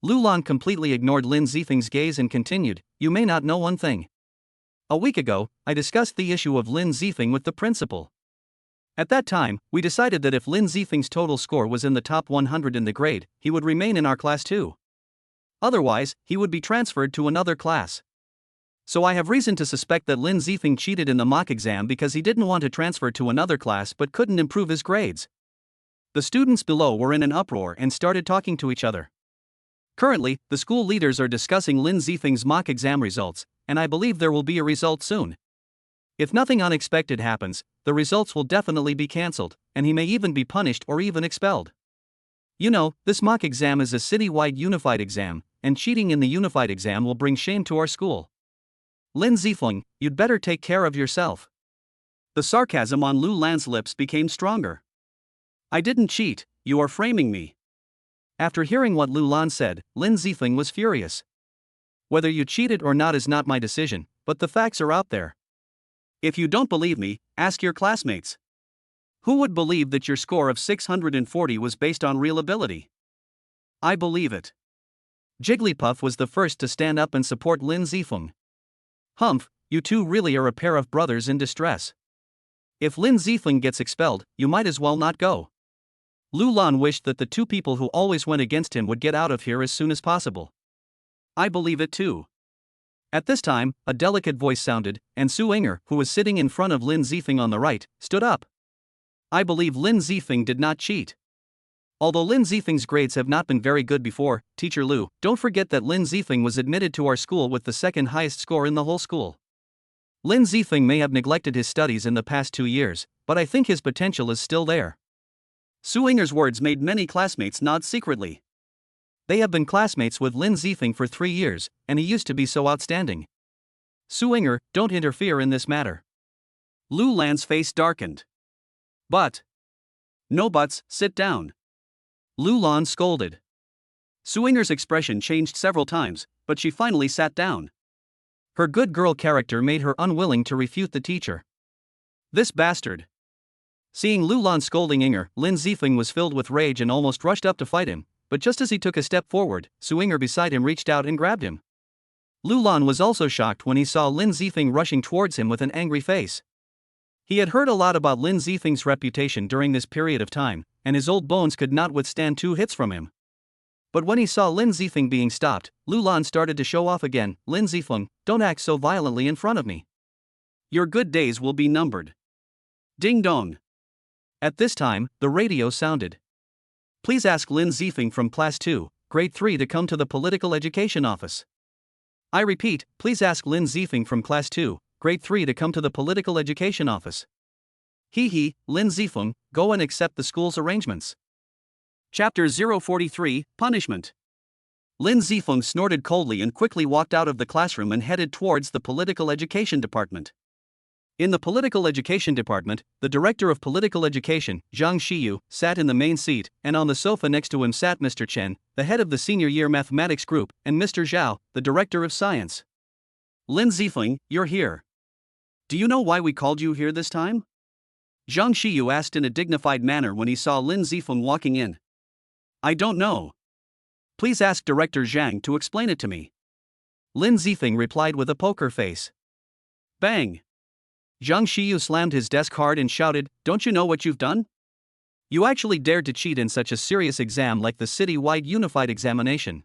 Lu Lan completely ignored Lin Zifeng's gaze and continued, "You may not know one thing. A week ago, I discussed the issue of Lin Zifeng with the principal. At that time, we decided that if Lin Zifeng's total score was in the top 100 in the grade, he would remain in our class too. Otherwise, he would be transferred to another class. So I have reason to suspect that Lin Zifeng cheated in the mock exam because he didn't want to transfer to another class but couldn't improve his grades." The students below were in an uproar and started talking to each other. Currently, the school leaders are discussing Lin Zifeng's mock exam results, and I believe there will be a result soon. If nothing unexpected happens, the results will definitely be cancelled, and he may even be punished or even expelled. You know, this mock exam is a city-wide unified exam, and cheating in the unified exam will bring shame to our school. Lin Zifeng, you'd better take care of yourself. The sarcasm on Lu Lan's lips became stronger. "I didn't cheat, you are framing me." After hearing what Lu Lan said, Lin Zifeng was furious. "Whether you cheated or not is not my decision, but the facts are out there. If you don't believe me, ask your classmates. Who would believe that your score of 640 was based on real ability? I believe it." Jigglypuff was the first to stand up and support Lin Zifeng. "Humph, you two really are a pair of brothers in distress. If Lin Zifeng gets expelled, you might as well not go." Lu Lan wished that the two people who always went against him would get out of here as soon as possible. "I believe it too." At this time, a delicate voice sounded, and Su Inger, who was sitting in front of Lin Zifeng on the right, stood up. "I believe Lin Zifeng did not cheat. Although Lin Zifeng's grades have not been very good before, Teacher Lu, don't forget that Lin Zifeng was admitted to our school with the second highest score in the whole school. Lin Zifeng may have neglected his studies in the past 2 years, but I think his potential is still there." Su Inger's words made many classmates nod secretly. They have been classmates with Lin Zifeng for 3 years, and he used to be so outstanding. "Su Inger, don't interfere in this matter." Lu Lan's face darkened. "But." "No buts, sit down." Lu Lan scolded. Su Inger's expression changed several times, but she finally sat down. Her good girl character made her unwilling to refute the teacher. "This bastard." Seeing Lu Lan scolding Inger, Lin Zifeng was filled with rage and almost rushed up to fight him, but just as he took a step forward, Su Inger beside him reached out and grabbed him. Lu Lan was also shocked when he saw Lin Zifeng rushing towards him with an angry face. He had heard a lot about Lin Zifeng's reputation during this period of time, and his old bones could not withstand 2 hits from him. But when he saw Lin Zifeng being stopped, Lu Lan started to show off again. "Lin Zifeng, don't act so violently in front of me. Your good days will be numbered." Ding dong. At this time, the radio sounded. "Please ask Lin Zifeng from Class 2, Grade 3 to come to the Political Education Office." I repeat, please ask Lin Zifeng from Class 2, Grade 3 to come to the Political Education Office. Hee, Lin Zifeng, go and accept the school's arrangements. Chapter 043, Punishment. Lin Zifeng snorted coldly and quickly walked out of the classroom and headed towards the Political Education Department. In the Political Education Department, the Director of Political Education, Zhang Xiyu, sat in the main seat, and on the sofa next to him sat Mr. Chen, the head of the senior year mathematics group, and Mr. Zhao, the Director of Science. "Lin Zifeng, you're here. Do you know why we called you here this time?" Zhang Xiyu asked in a dignified manner when he saw Lin Zifeng walking in. "I don't know. Please ask Director Zhang to explain it to me." Lin Zifeng replied with a poker face. Bang! Zhang Xiyu slammed his desk hard and shouted, "Don't you know what you've done? You actually dared to cheat in such a serious exam like the city-wide unified examination.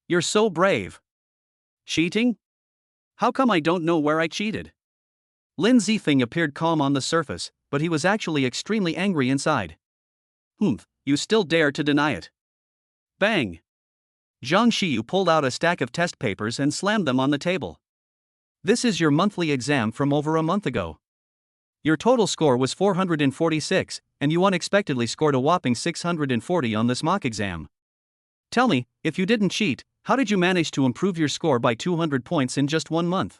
You're so brave." "Cheating? How come I don't know where I cheated?" Lin Zifeng appeared calm on the surface, but he was actually extremely angry inside. "Humph, you still dare to deny it." Bang! Zhang Xiyu pulled out a stack of test papers and slammed them on the table. "This is your monthly exam from over a month ago. Your total score was 446, and you unexpectedly scored a whopping 640 on this mock exam. Tell me, if you didn't cheat, how did you manage to improve your score by 200 points in just 1 month?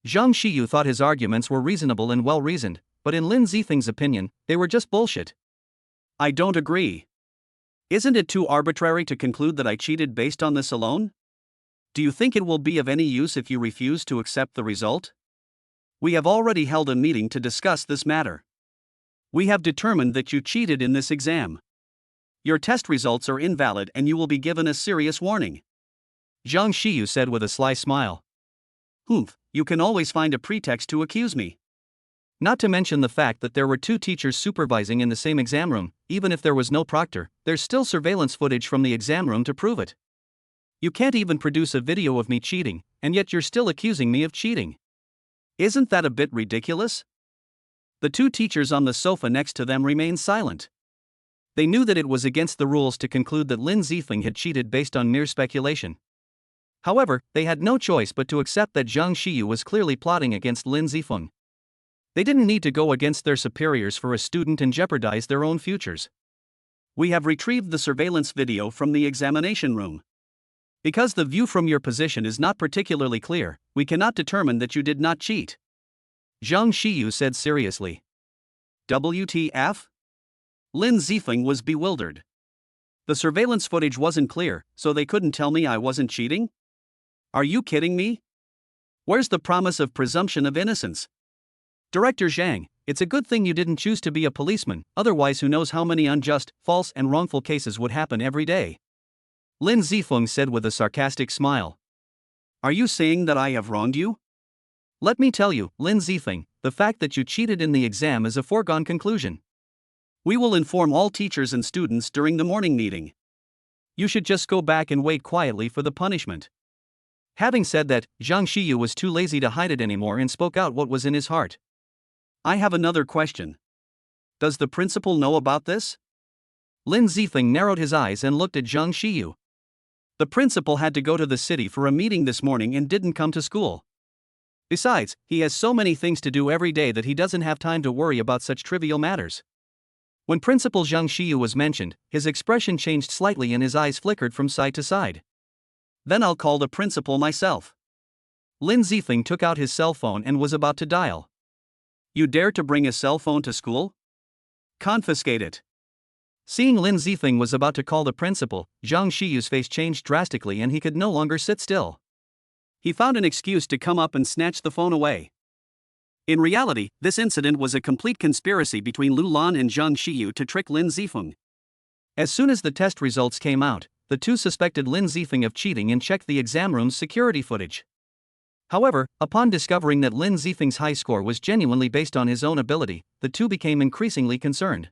Zhang Xiyu thought his arguments were reasonable and well-reasoned, but in Lin Zifeng's opinion, they were just bullshit. I don't agree. Isn't it too arbitrary to conclude that I cheated based on this alone? Do you think it will be of any use if you refuse to accept the result? We have already held a meeting to discuss this matter. We have determined that you cheated in this exam. Your test results are invalid and you will be given a serious warning. Zhang Xiyu said with a sly smile. Humph, you can always find a pretext to accuse me. Not to mention the fact that there were 2 teachers supervising in the same exam room. Even if there was no proctor, there's still surveillance footage from the exam room to prove it. You can't even produce a video of me cheating, and yet you're still accusing me of cheating. Isn't that a bit ridiculous? The 2 teachers on the sofa next to them remained silent. They knew that it was against the rules to conclude that Lin Zifeng had cheated based on mere speculation. However, they had no choice but to accept that Zhang Xiyu was clearly plotting against Lin Zifeng. They didn't need to go against their superiors for a student and jeopardize their own futures. We have retrieved the surveillance video from the examination room. Because the view from your position is not particularly clear, we cannot determine that you did not cheat. Zhang Xiyu said seriously. WTF? Lin Zifeng was bewildered. The surveillance footage wasn't clear, so they couldn't tell me I wasn't cheating? Are you kidding me? Where's the promise of presumption of innocence? Director Zhang, it's a good thing you didn't choose to be a policeman, otherwise who knows how many unjust, false and wrongful cases would happen every day. Lin Zifeng said with a sarcastic smile. Are you saying that I have wronged you? Let me tell you, Lin Zifeng, the fact that you cheated in the exam is a foregone conclusion. We will inform all teachers and students during the morning meeting. You should just go back and wait quietly for the punishment. Having said that, Zhang Xiyu was too lazy to hide it anymore and spoke out what was in his heart. I have another question. Does the principal know about this? Lin Zifeng narrowed his eyes and looked at Zhang Xiyu. The principal had to go to the city for a meeting this morning and didn't come to school. Besides, he has so many things to do every day that he doesn't have time to worry about such trivial matters. When Principal Zhang Xiyu was mentioned, his expression changed slightly and his eyes flickered from side to side. Then I'll call the principal myself. Lin Zifeng took out his cell phone and was about to dial. You dare to bring a cell phone to school? Confiscate it. Seeing Lin Zifeng was about to call the principal, Zhang Xiyu's face changed drastically and he could no longer sit still. He found an excuse to come up and snatch the phone away. In reality, this incident was a complete conspiracy between Lu Lan and Zhang Xiyu to trick Lin Zifeng. As soon as the test results came out, the 2 suspected Lin Zifeng of cheating and checked the exam room's security footage. However, upon discovering that Lin Zifeng's high score was genuinely based on his own ability, the 2 became increasingly concerned.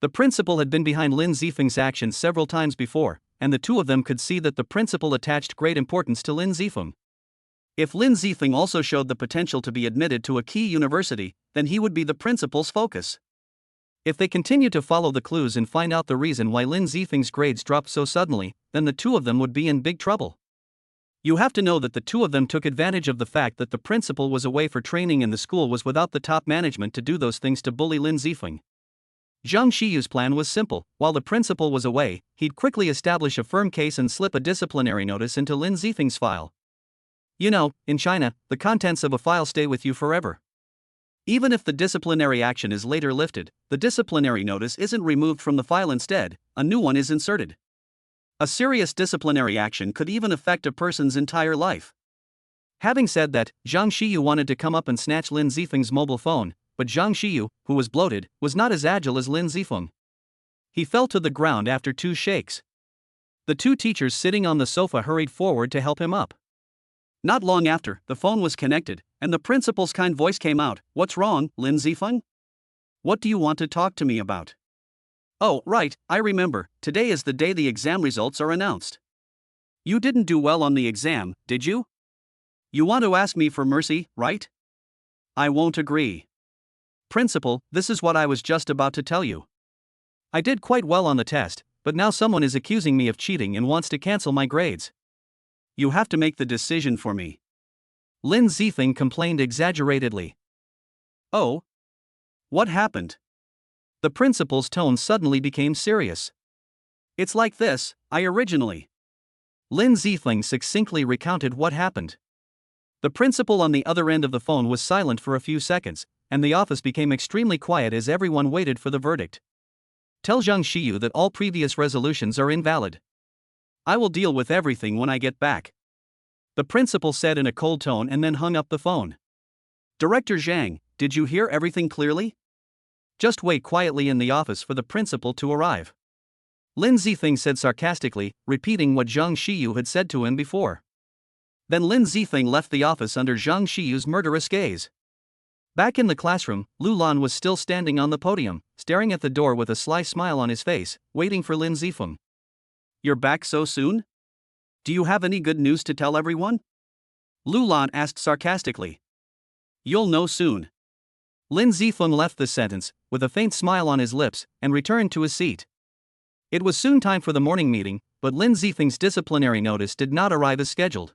The principal had been behind Lin Zifeng's actions several times before, and the 2 of them could see that the principal attached great importance to Lin Zifeng. If Lin Zifeng also showed the potential to be admitted to a key university, then he would be the principal's focus. If they continued to follow the clues and find out the reason why Lin Zifeng's grades dropped so suddenly, then the 2 of them would be in big trouble. You have to know that the 2 of them took advantage of the fact that the principal was away for training and the school was without the top management to do those things to bully Lin Zifeng. Zhang Xiyu's plan was simple: while the principal was away, he'd quickly establish a firm case and slip a disciplinary notice into Lin Zifeng's file. You know, in China, the contents of a file stay with you forever. Even if the disciplinary action is later lifted, the disciplinary notice isn't removed from the file. Instead, a new one is inserted. A serious disciplinary action could even affect a person's entire life. Having said that, Zhang Xiyu wanted to come up and snatch Lin Zifeng's mobile phone, but Zhang Xiyu, who was bloated, was not as agile as Lin Zifeng. He fell to the ground after 2 shakes. The 2 teachers sitting on the sofa hurried forward to help him up. Not long after, the phone was connected, and the principal's kind voice came out. "What's wrong, Lin Zifeng? What do you want to talk to me about?" "Oh, right, I remember, today is the day the exam results are announced. You didn't do well on the exam, did you? You want to ask me for mercy, right? I won't agree. Principal, this is what I was just about to tell you. I did quite well on the test, but now someone is accusing me of cheating and wants to cancel my grades. You have to make the decision for me." Lin Zifeng complained exaggeratedly. "Oh, What happened? The principal's tone suddenly became serious. It's like this, I originally. Lin Zifeng succinctly recounted what happened. The principal on the other end of the phone was silent for a few seconds, and the office became extremely quiet as everyone waited for the verdict. Tell Zhang Xiyu that all previous resolutions are invalid. I will deal with everything when I get back. The principal said in a cold tone and then hung up the phone. Director Zhang, did you hear everything clearly? Just wait quietly in the office for the principal to arrive. Lin Zifeng said sarcastically, repeating what Zhang Xiyu had said to him before. Then Lin Zifeng left the office under Zhang Xiyu's murderous gaze. Back in the classroom, Lu Lan was still standing on the podium, staring at the door with a sly smile on his face, waiting for Lin Zifeng. You're back so soon? Do you have any good news to tell everyone? Lu Lan asked sarcastically. You'll know soon. Lin Zifeng left the sentence, with a faint smile on his lips, and returned to his seat. It was soon time for the morning meeting, but Lin Zifeng's disciplinary notice did not arrive as scheduled.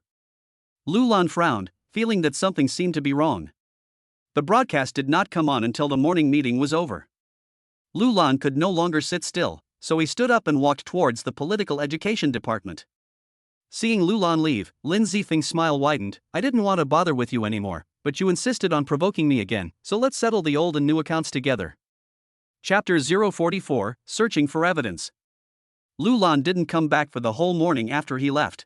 Lu Lan frowned, feeling that something seemed to be wrong. The broadcast did not come on until the morning meeting was over. Lu Lan could no longer sit still, so he stood up and walked towards the political education department. Seeing Lu Lan leave, Lin Zifeng's smile widened. I didn't want to bother with you anymore, but you insisted on provoking me again, so let's settle the old and new accounts together. Chapter 044, Searching for Evidence. Lu Lan didn't come back for the whole morning after he left.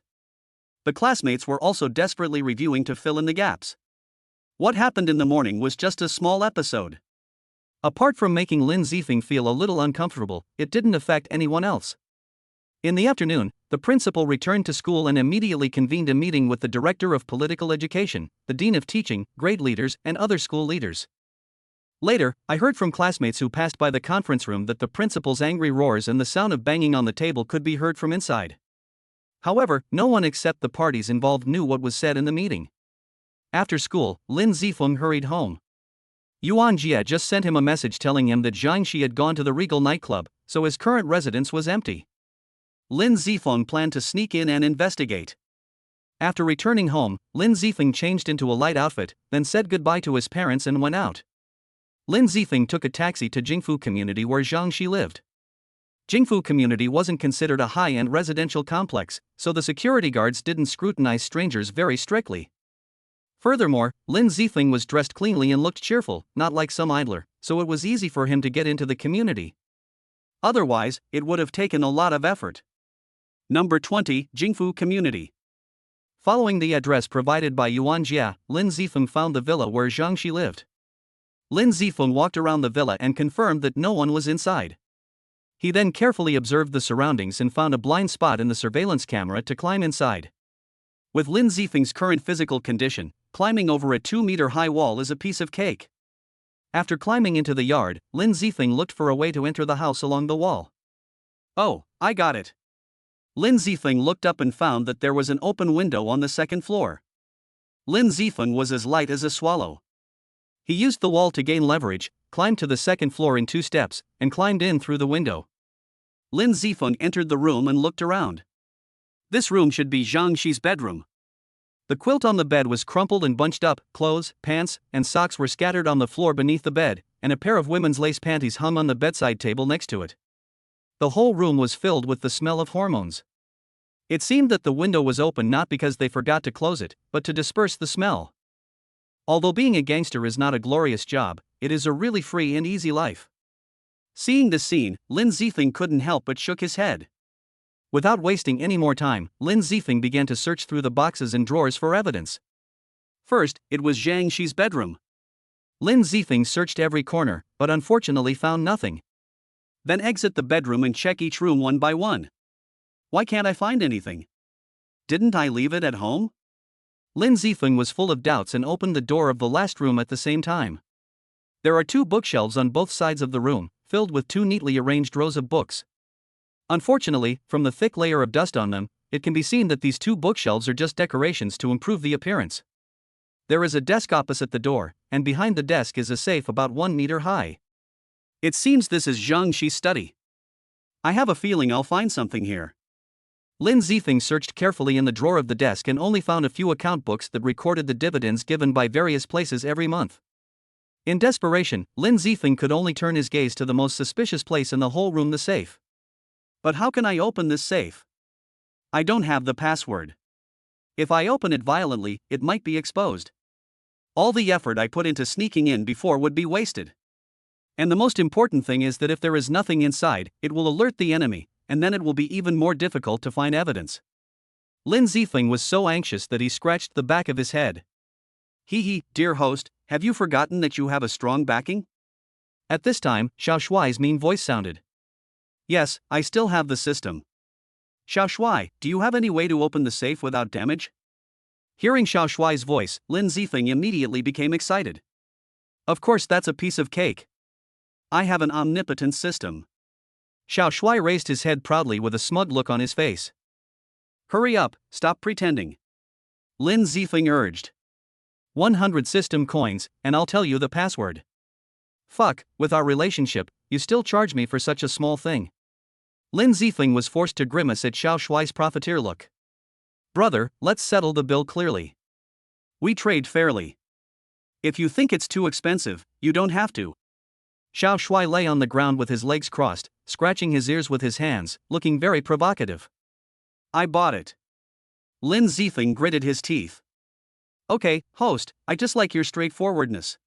The classmates were also desperately reviewing to fill in the gaps. What happened in the morning was just a small episode. Apart from making Lin Zifeng feel a little uncomfortable, it didn't affect anyone else. In the afternoon, the principal returned to school and immediately convened a meeting with the director of political education, the dean of teaching, grade leaders, and other school leaders. Later, I heard from classmates who passed by the conference room that the principal's angry roars and the sound of banging on the table could be heard from inside. However, no one except the parties involved knew what was said in the meeting. After school, Lin Zifeng hurried home. Yuan Jie just sent him a message telling him that Zhang Xi had gone to the Regal nightclub, so his current residence was empty. Lin Zifeng planned to sneak in and investigate. After returning home, Lin Zifeng changed into a light outfit, then said goodbye to his parents and went out. Lin Zifeng took a taxi to Jingfu community where Zhang Xi lived. Jingfu community wasn't considered a high-end residential complex, so the security guards didn't scrutinize strangers very strictly. Furthermore, Lin Zifeng was dressed cleanly and looked cheerful, not like some idler, so it was easy for him to get into the community. Otherwise, it would have taken a lot of effort. Number 20, Jingfu Community. Following the address provided by Yuan Jia, Lin Zifeng found the villa where Zhang Xi lived. Lin Zifeng walked around the villa and confirmed that no one was inside. He then carefully observed the surroundings and found a blind spot in the surveillance camera to climb inside. With Lin Zifeng's current physical condition, climbing over a 2-meter-high wall is a piece of cake. After climbing into the yard, Lin Zifeng looked for a way to enter the house along the wall. Oh, I got it. Lin Zifeng looked up and found that there was an open window on the second floor. Lin Zifeng was as light as a swallow. He used the wall to gain leverage, climbed to the second floor in 2 steps, and climbed in through the window. Lin Zifeng entered the room and looked around. This room should be Zhang Xi's bedroom. The quilt on the bed was crumpled and bunched up, clothes, pants, and socks were scattered on the floor beneath the bed, and a pair of women's lace panties hung on the bedside table next to it. The whole room was filled with the smell of hormones. It seemed that the window was open not because they forgot to close it, but to disperse the smell. Although being a gangster is not a glorious job, it is a really free and easy life. Seeing this scene, Lin Zifeng couldn't help but shook his head. Without wasting any more time, Lin Zifeng began to search through the boxes and drawers for evidence. First, it was Zhang Xi's bedroom. Lin Zifeng searched every corner, but unfortunately found nothing. Then exit the bedroom and check each room one by one. Why can't I find anything? Didn't I leave it at home? Lin Zifeng was full of doubts and opened the door of the last room at the same time. There are 2 bookshelves on both sides of the room, filled with 2 neatly arranged rows of books. Unfortunately, from the thick layer of dust on them, it can be seen that these 2 bookshelves are just decorations to improve the appearance. There is a desk opposite the door, and behind the desk is a safe about 1 meter high. It seems this is Zhang Xi's study. I have a feeling I'll find something here. Lin Zifeng searched carefully in the drawer of the desk and only found a few account books that recorded the dividends given by various places every month. In desperation, Lin Zifeng could only turn his gaze to the most suspicious place in the whole room, the safe. But how can I open this safe? I don't have the password. If I open it violently, it might be exposed. All the effort I put into sneaking in before would be wasted. And the most important thing is that if there is nothing inside, it will alert the enemy, and then it will be even more difficult to find evidence. Lin Zifeng was so anxious that he scratched the back of his head. Hee, dear host, have you forgotten that you have a strong backing? At this time, Xiao Shuai's mean voice sounded. Yes, I still have the system. Xiao Shuai, do you have any way to open the safe without damage? Hearing Xiao Shuai's voice, Lin Zifeng immediately became excited. Of course, that's a piece of cake. I have an omnipotent system. Xiao Shuai raised his head proudly with a smug look on his face. Hurry up, stop pretending. Lin Zifeng urged. 100 system coins, and I'll tell you the password. Fuck, with our relationship, you still charge me for such a small thing. Lin Zifeng was forced to grimace at Xiao Shuai's profiteer look. Brother, let's settle the bill clearly. We trade fairly. If you think it's too expensive, you don't have to. Xiao Shuai lay on the ground with his legs crossed, scratching his ears with his hands, looking very provocative. I bought it. Lin Zifeng gritted his teeth. Okay, host, I just like your straightforwardness.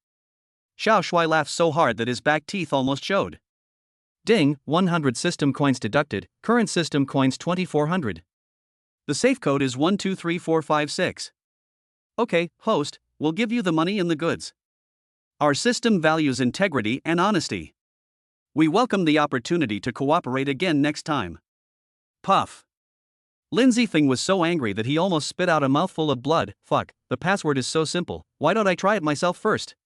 Xiao Shuai laughed so hard that his back teeth almost showed. Ding, 100 system coins deducted, current system coins 2400. The safe code is 123456. Okay, host, we'll give you the money and the goods. Our system values integrity and honesty. We welcome the opportunity to cooperate again next time. Puff. Lin Zifeng was so angry that he almost spit out a mouthful of blood. Fuck, the password is so simple, why don't I try it myself first?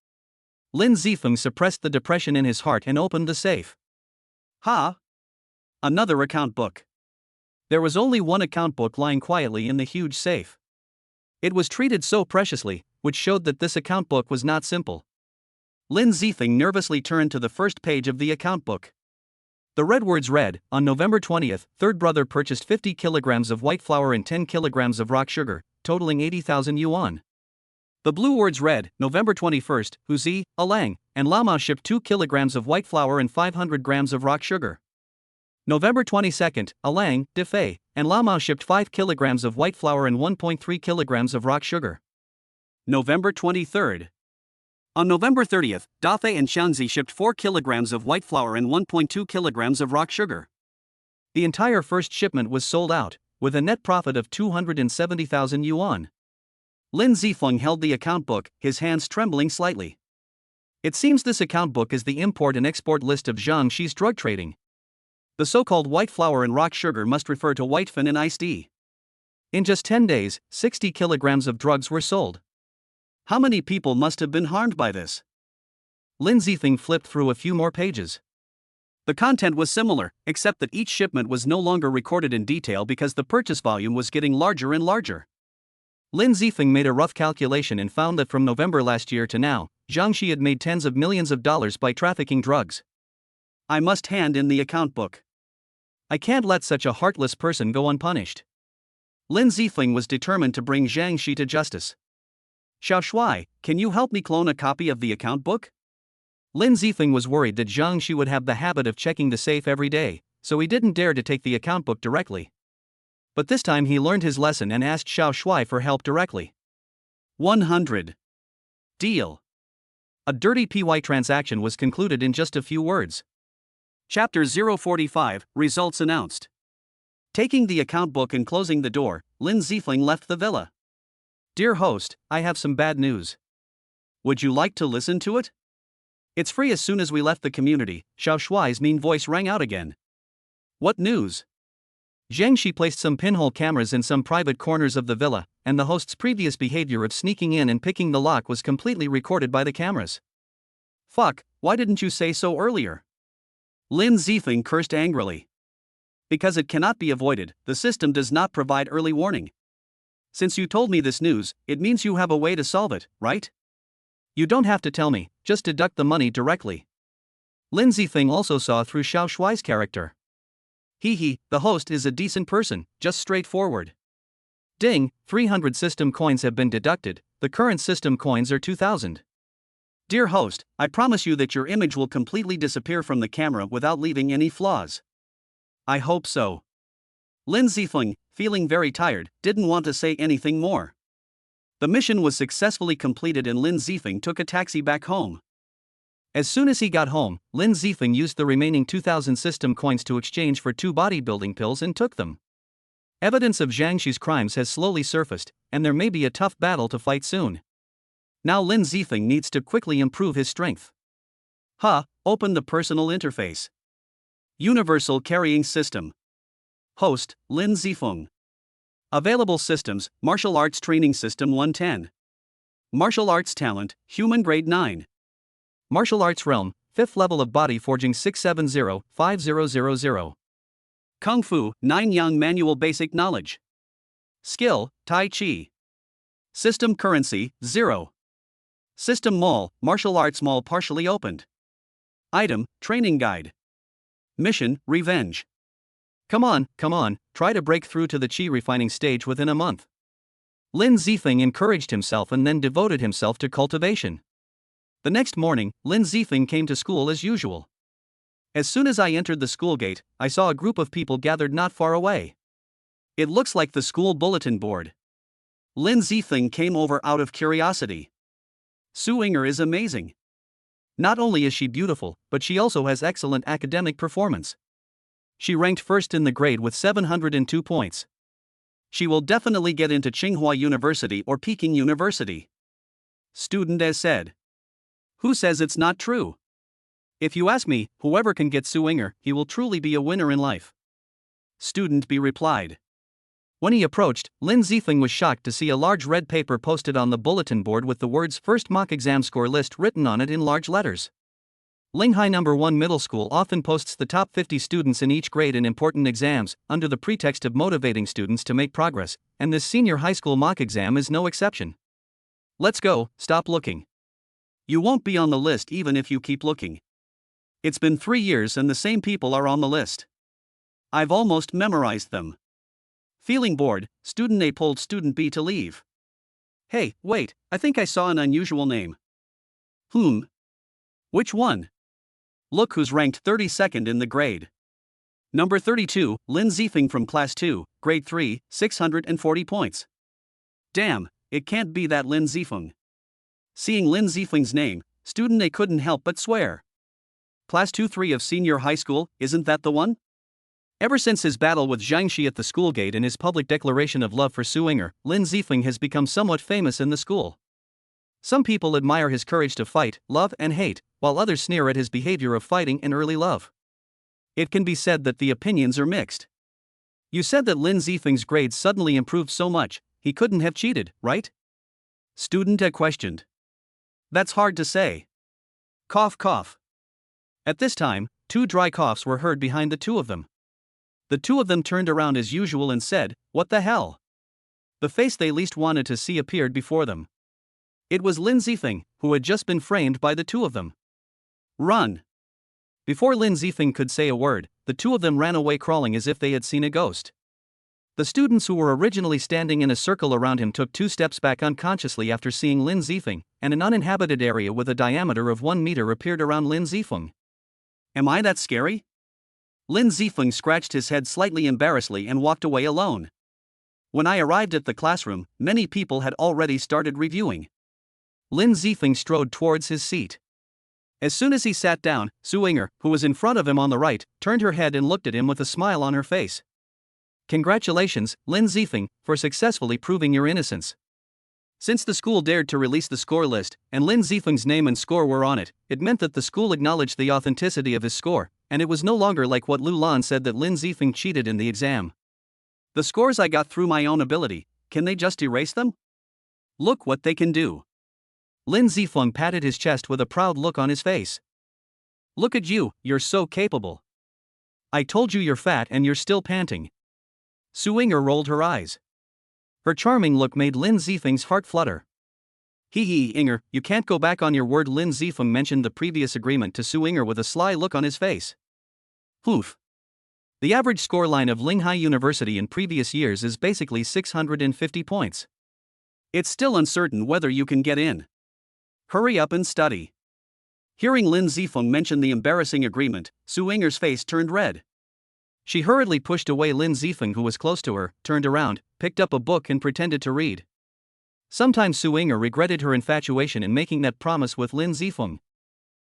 Lin Zifeng suppressed the depression in his heart and opened the safe. Ha! Another account book. There was only one account book lying quietly in the huge safe. It was treated so preciously, which showed that this account book was not simple. Lin Zifeng nervously turned to the first page of the account book. The red words read, on November 20th, third brother purchased 50 kilograms of white flour and 10 kilograms of rock sugar, totaling 80,000 yuan. The blue words read, November 21st, Huzi, Alang, and Lama shipped 2 kilograms of white flour and 500 grams of rock sugar. November 22nd, Alang, Defei, and Lama shipped 5 kilograms of white flour and 1.3 kilograms of rock sugar. November 23rd. On November 30th, Dafei and Xiangzi shipped 4 kilograms of white flour and 1.2 kilograms of rock sugar. The entire first shipment was sold out, with a net profit of 270,000 yuan. Lin Zifeng held the account book, his hands trembling slightly. It seems this account book is the import and export list of Jiangxi's drug trading. The so-called white flour and rock sugar must refer to Whitefin and iced tea. In just 10 days, 60 kilograms of drugs were sold. How many people must have been harmed by this? Lin Zifeng flipped through a few more pages. The content was similar, except that each shipment was no longer recorded in detail because the purchase volume was getting larger and larger. Lin Zifeng made a rough calculation and found that from November last year to now, Jiangxi had made tens of millions of dollars by trafficking drugs. I must hand in the account book. I can't let such a heartless person go unpunished. Lin Zifeng was determined to bring Jiangxi to justice. Xiao Shuai, can you help me clone a copy of the account book? Lin Zifeng was worried that Jiangxi would have the habit of checking the safe every day, so he didn't dare to take the account book directly. But this time he learned his lesson and asked Xiao Shuai for help directly. 100. Deal. A dirty PY transaction was concluded in just a few words. Chapter 045, Results Announced. Taking the account book and closing the door, Lin Zifeng left the villa. Dear host, I have some bad news. Would you like to listen to it? It's free. As soon as we left the community, Xiao Shuai's mean voice rang out again. What news? Jiangxi placed some pinhole cameras in some private corners of the villa, and the host's previous behavior of sneaking in and picking the lock was completely recorded by the cameras. Fuck, why didn't you say so earlier? Lin Zifeng cursed angrily. Because it cannot be avoided, the system does not provide early warning. Since you told me this news, it means you have a way to solve it, right? You don't have to tell me, just deduct the money directly. Lin Zifeng also saw through Xiao Shuai's character. The host is a decent person, just straightforward. Ding, 300 system coins have been deducted, the current system coins are 2,000. Dear host, I promise you that your image will completely disappear from the camera without leaving any flaws. I hope so. Lin Zifeng, feeling very tired, didn't want to say anything more. The mission was successfully completed and Lin Zifeng took a taxi back home. As soon as he got home, Lin Zifeng used the remaining 2,000 system coins to exchange for 2 bodybuilding pills and took them. Evidence of Zhang Shi's crimes has slowly surfaced, and there may be a tough battle to fight soon. Now Lin Zifeng needs to quickly improve his strength. Open the personal interface. Universal Carrying System. Host, Lin Zifeng. Available systems, Martial Arts Training System 110. Martial Arts Talent, Human Grade 9. Martial Arts Realm, 5th level of Body Forging 670-5000. Kung Fu, 9 Yang Manual Basic Knowledge. Skill, Tai Chi. System Currency, 0. System Mall, Martial Arts Mall partially opened. Item, Training Guide. Mission, Revenge. Come on, try to break through to the Qi refining stage within a month. Lin Zifeng encouraged himself and then devoted himself to cultivation. The next morning, Lin Zifeng came to school as usual. As soon as I entered the school gate, I saw a group of people gathered not far away. It looks like the school bulletin board. Lin Zifeng came over out of curiosity. Su Ying'er is amazing. Not only is she beautiful, but she also has excellent academic performance. She ranked first in the grade with 702 points. She will definitely get into Tsinghua University or Peking University. Student has said. Who says it's not true? If you ask me, whoever can get Su Ying'er, he will truly be a winner in life. Student B replied. When he approached, Lin Zifeng was shocked to see a large red paper posted on the bulletin board with the words First Mock Exam Score List written on it in large letters. Linghai No. 1 Middle School often posts the top 50 students in each grade in important exams, under the pretext of motivating students to make progress, and this senior high school mock exam is no exception. Let's go, stop looking. You won't be on the list even if you keep looking. It's been 3 years and the same people are on the list. I've almost memorized them. Feeling bored, Student A pulled Student B to leave. Hey, wait, I think I saw an unusual name. Which one? Look who's ranked 32nd in the grade. Number 32, Lin Zifeng from Class 2, Grade 3, 640 points. Damn, it can't be that Lin Zifeng. Seeing Lin Zifeng's name, Student A couldn't help but swear. Class 2-3 of senior high school, isn't that the one? Ever since his battle with Zhang Shi at the school gate and his public declaration of love for Su Ying'er, Lin Zifeng has become somewhat famous in the school. Some people admire his courage to fight, love and hate, while others sneer at his behavior of fighting and early love. It can be said that the opinions are mixed. You said that Lin Zifeng's grades suddenly improved so much, he couldn't have cheated, right? Student A questioned. That's hard to say. Cough cough. At this time, 2 dry coughs were heard behind the two of them. The two of them turned around as usual and said, "What the hell?" The face they least wanted to see appeared before them. It was Lin Zifeng, who had just been framed by the two of them. Run! Before Lin Zifeng could say a word, the two of them ran away crawling as if they had seen a ghost. The students who were originally standing in a circle around him took 2 steps back unconsciously after seeing Lin Zifeng, and an uninhabited area with a diameter of 1 meter appeared around Lin Zifeng. Am I that scary? Lin Zifeng scratched his head slightly embarrassedly and walked away alone. When I arrived at the classroom, many people had already started reviewing. Lin Zifeng strode towards his seat. As soon as he sat down, Su Ying'er, who was in front of him on the right, turned her head and looked at him with a smile on her face. Congratulations, Lin Zifeng, for successfully proving your innocence. Since the school dared to release the score list, and Lin Zifeng's name and score were on it, it meant that the school acknowledged the authenticity of his score, and it was no longer like what Lu Lan said that Lin Zifeng cheated in the exam. The scores I got through my own ability, can they just erase them? Look what they can do. Lin Zifeng patted his chest with a proud look on his face. Look at you, you're so capable. I told you you're fat and you're still panting. Su Ying'er rolled her eyes. Her charming look made Lin Zifeng's heart flutter. Hee Ying'er, you can't go back on your word. Lin Zifeng mentioned the previous agreement to Su Ying'er with a sly look on his face. Poof. The average scoreline of Linghai University in previous years is basically 650 points. It's still uncertain whether you can get in. Hurry up and study. Hearing Lin Zifeng mention the embarrassing agreement, Su Yinger's face turned red. She hurriedly pushed away Lin Zifeng, who was close to her, turned around, picked up a book and pretended to read. Sometimes Su Yinger regretted her infatuation in making that promise with Lin Zifeng.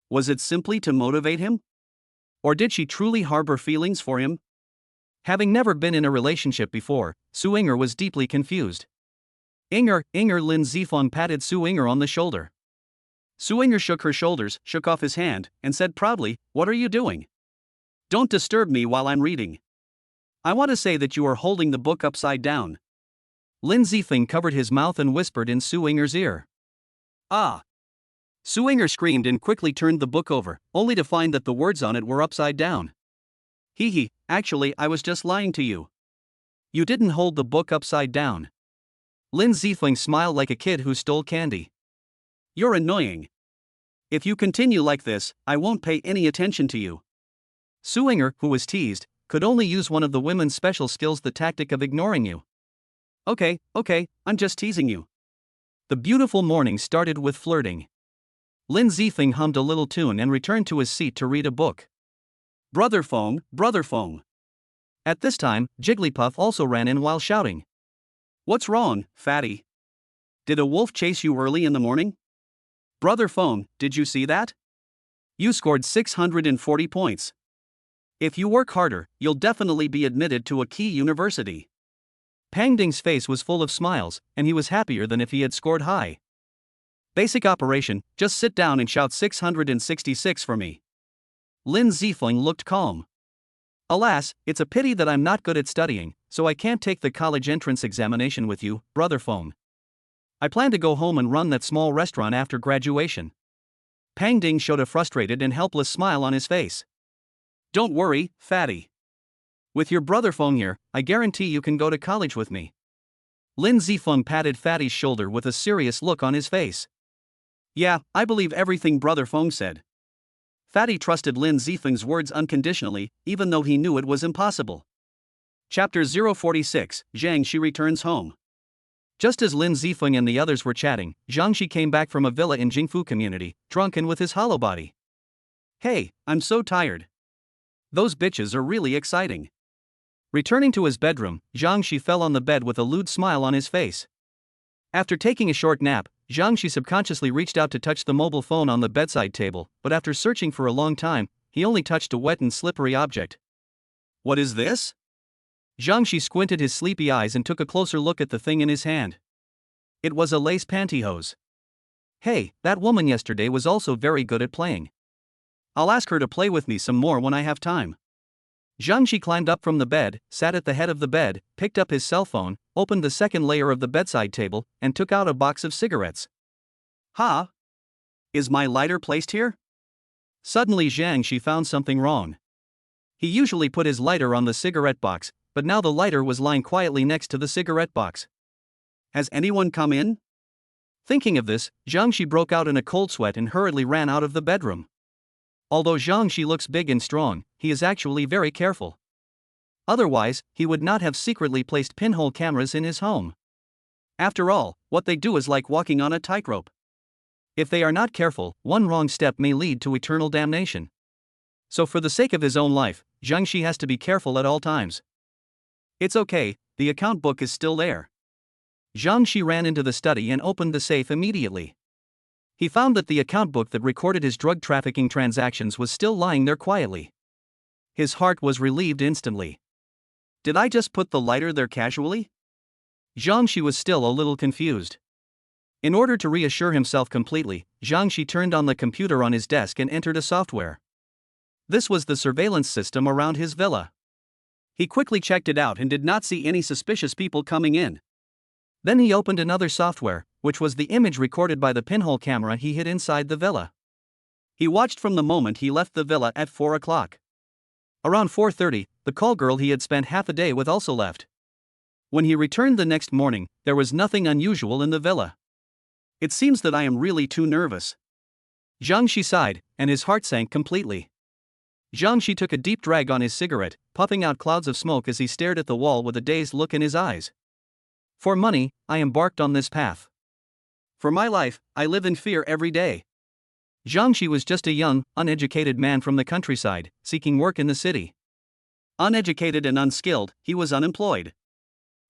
Was it simply to motivate him? Or did she truly harbor feelings for him? Having never been in a relationship before, Su Yinger was deeply confused. Yinger, Lin Zifeng patted Su Yinger on the shoulder. Su Yinger shook her shoulders, shook off his hand, and said proudly, "What are you doing? Don't disturb me while I'm reading. I want to say that you are holding the book upside down." Lin Zifeng covered his mouth and whispered in Su Yinger's ear. "Ah!" Su Yinger screamed and quickly turned the book over, only to find that the words on it were upside down. "Hee, actually I was just lying to you. You didn't hold the book upside down." Lin Zifeng smiled like a kid who stole candy. "You're annoying. If you continue like this, I won't pay any attention to you." Su Yinger, who was teased, could only use one of the women's special skills, the tactic of ignoring you. Okay, I'm just teasing you." The beautiful morning started with flirting. Lin Zifeng hummed a little tune and returned to his seat to read a book. Brother Feng. At this time, Jigglypuff also ran in while shouting. "What's wrong, fatty? Did a wolf chase you early in the morning? Brother Feng, did you see that? You scored 640 points. If you work harder, you'll definitely be admitted to a key university." Pang Ding's face was full of smiles, and he was happier than if he had scored high. "Basic operation, just sit down and shout 666 for me." Lin Zifeng looked calm. Alas, it's a pity that I'm not good at studying, so I can't take the college entrance examination with you, Brother Feng. I plan to go home and run that small restaurant after graduation. Pang Ding showed a frustrated and helpless smile on his face. "Don't worry, fatty. With your Brother Feng here, I guarantee you can go to college with me." Lin Zifeng patted Fatty's shoulder with a serious look on his face. "Yeah, I believe everything Brother Feng said." Fatty trusted Lin Zifeng's words unconditionally, even though he knew it was impossible. Chapter 046, Zhang Shi returns home. Just as Lin Zifeng and the others were chatting, Zhang Shi came back from a villa in Jingfu community, drunk and with his hollow body. "Hey, I'm so tired. Those bitches are really exciting." Returning to his bedroom, Zhang Shi fell on the bed with a lewd smile on his face. After taking a short nap, Zhang Shi subconsciously reached out to touch the mobile phone on the bedside table, but after searching for a long time, he only touched a wet and slippery object. "What is this?" Zhang Shi squinted his sleepy eyes and took a closer look at the thing in his hand. It was a lace pantyhose. Hey, that woman yesterday was also very good at playing. I'll ask her to play with me some more when I have time. Zhang Shi climbed up from the bed, sat at the head of the bed, picked up his cell phone, opened the second layer of the bedside table, and took out a box of cigarettes. "Ha? Is my lighter placed here?" Suddenly Zhang Shi found something wrong. He usually put his lighter on the cigarette box, but now the lighter was lying quietly next to the cigarette box. Has anyone come in? Thinking of this, Zhang Shi broke out in a cold sweat and hurriedly ran out of the bedroom. Although Zhang Shi looks big and strong, he is actually very careful. Otherwise, he would not have secretly placed pinhole cameras in his home. After all, what they do is like walking on a tightrope. If they are not careful, one wrong step may lead to eternal damnation. So for the sake of his own life, Zhang Shi has to be careful at all times. It's okay, the account book is still there. Zhang Shi ran into the study and opened the safe immediately. He found that the account book that recorded his drug trafficking transactions was still lying there quietly. His heart was relieved instantly. Did I just put the lighter there casually? Zhang Shi was still a little confused. In order to reassure himself completely, Zhang Shi turned on the computer on his desk and entered a software. This was the surveillance system around his villa. He quickly checked it out and did not see any suspicious people coming in. Then he opened another software, which was the image recorded by the pinhole camera he hid inside the villa. He watched from the moment he left the villa at 4 o'clock. Around 4:30, the call girl he had spent half a day with also left. When he returned the next morning, there was nothing unusual in the villa. It seems that I am really too nervous. Zhang Shi sighed, and his heart sank completely. Zhang Shi took a deep drag on his cigarette, puffing out clouds of smoke as he stared at the wall with a dazed look in his eyes. For money, I embarked on this path. For my life, I live in fear every day. Zhang Shi was just a young, uneducated man from the countryside, seeking work in the city. Uneducated and unskilled, he was unemployed.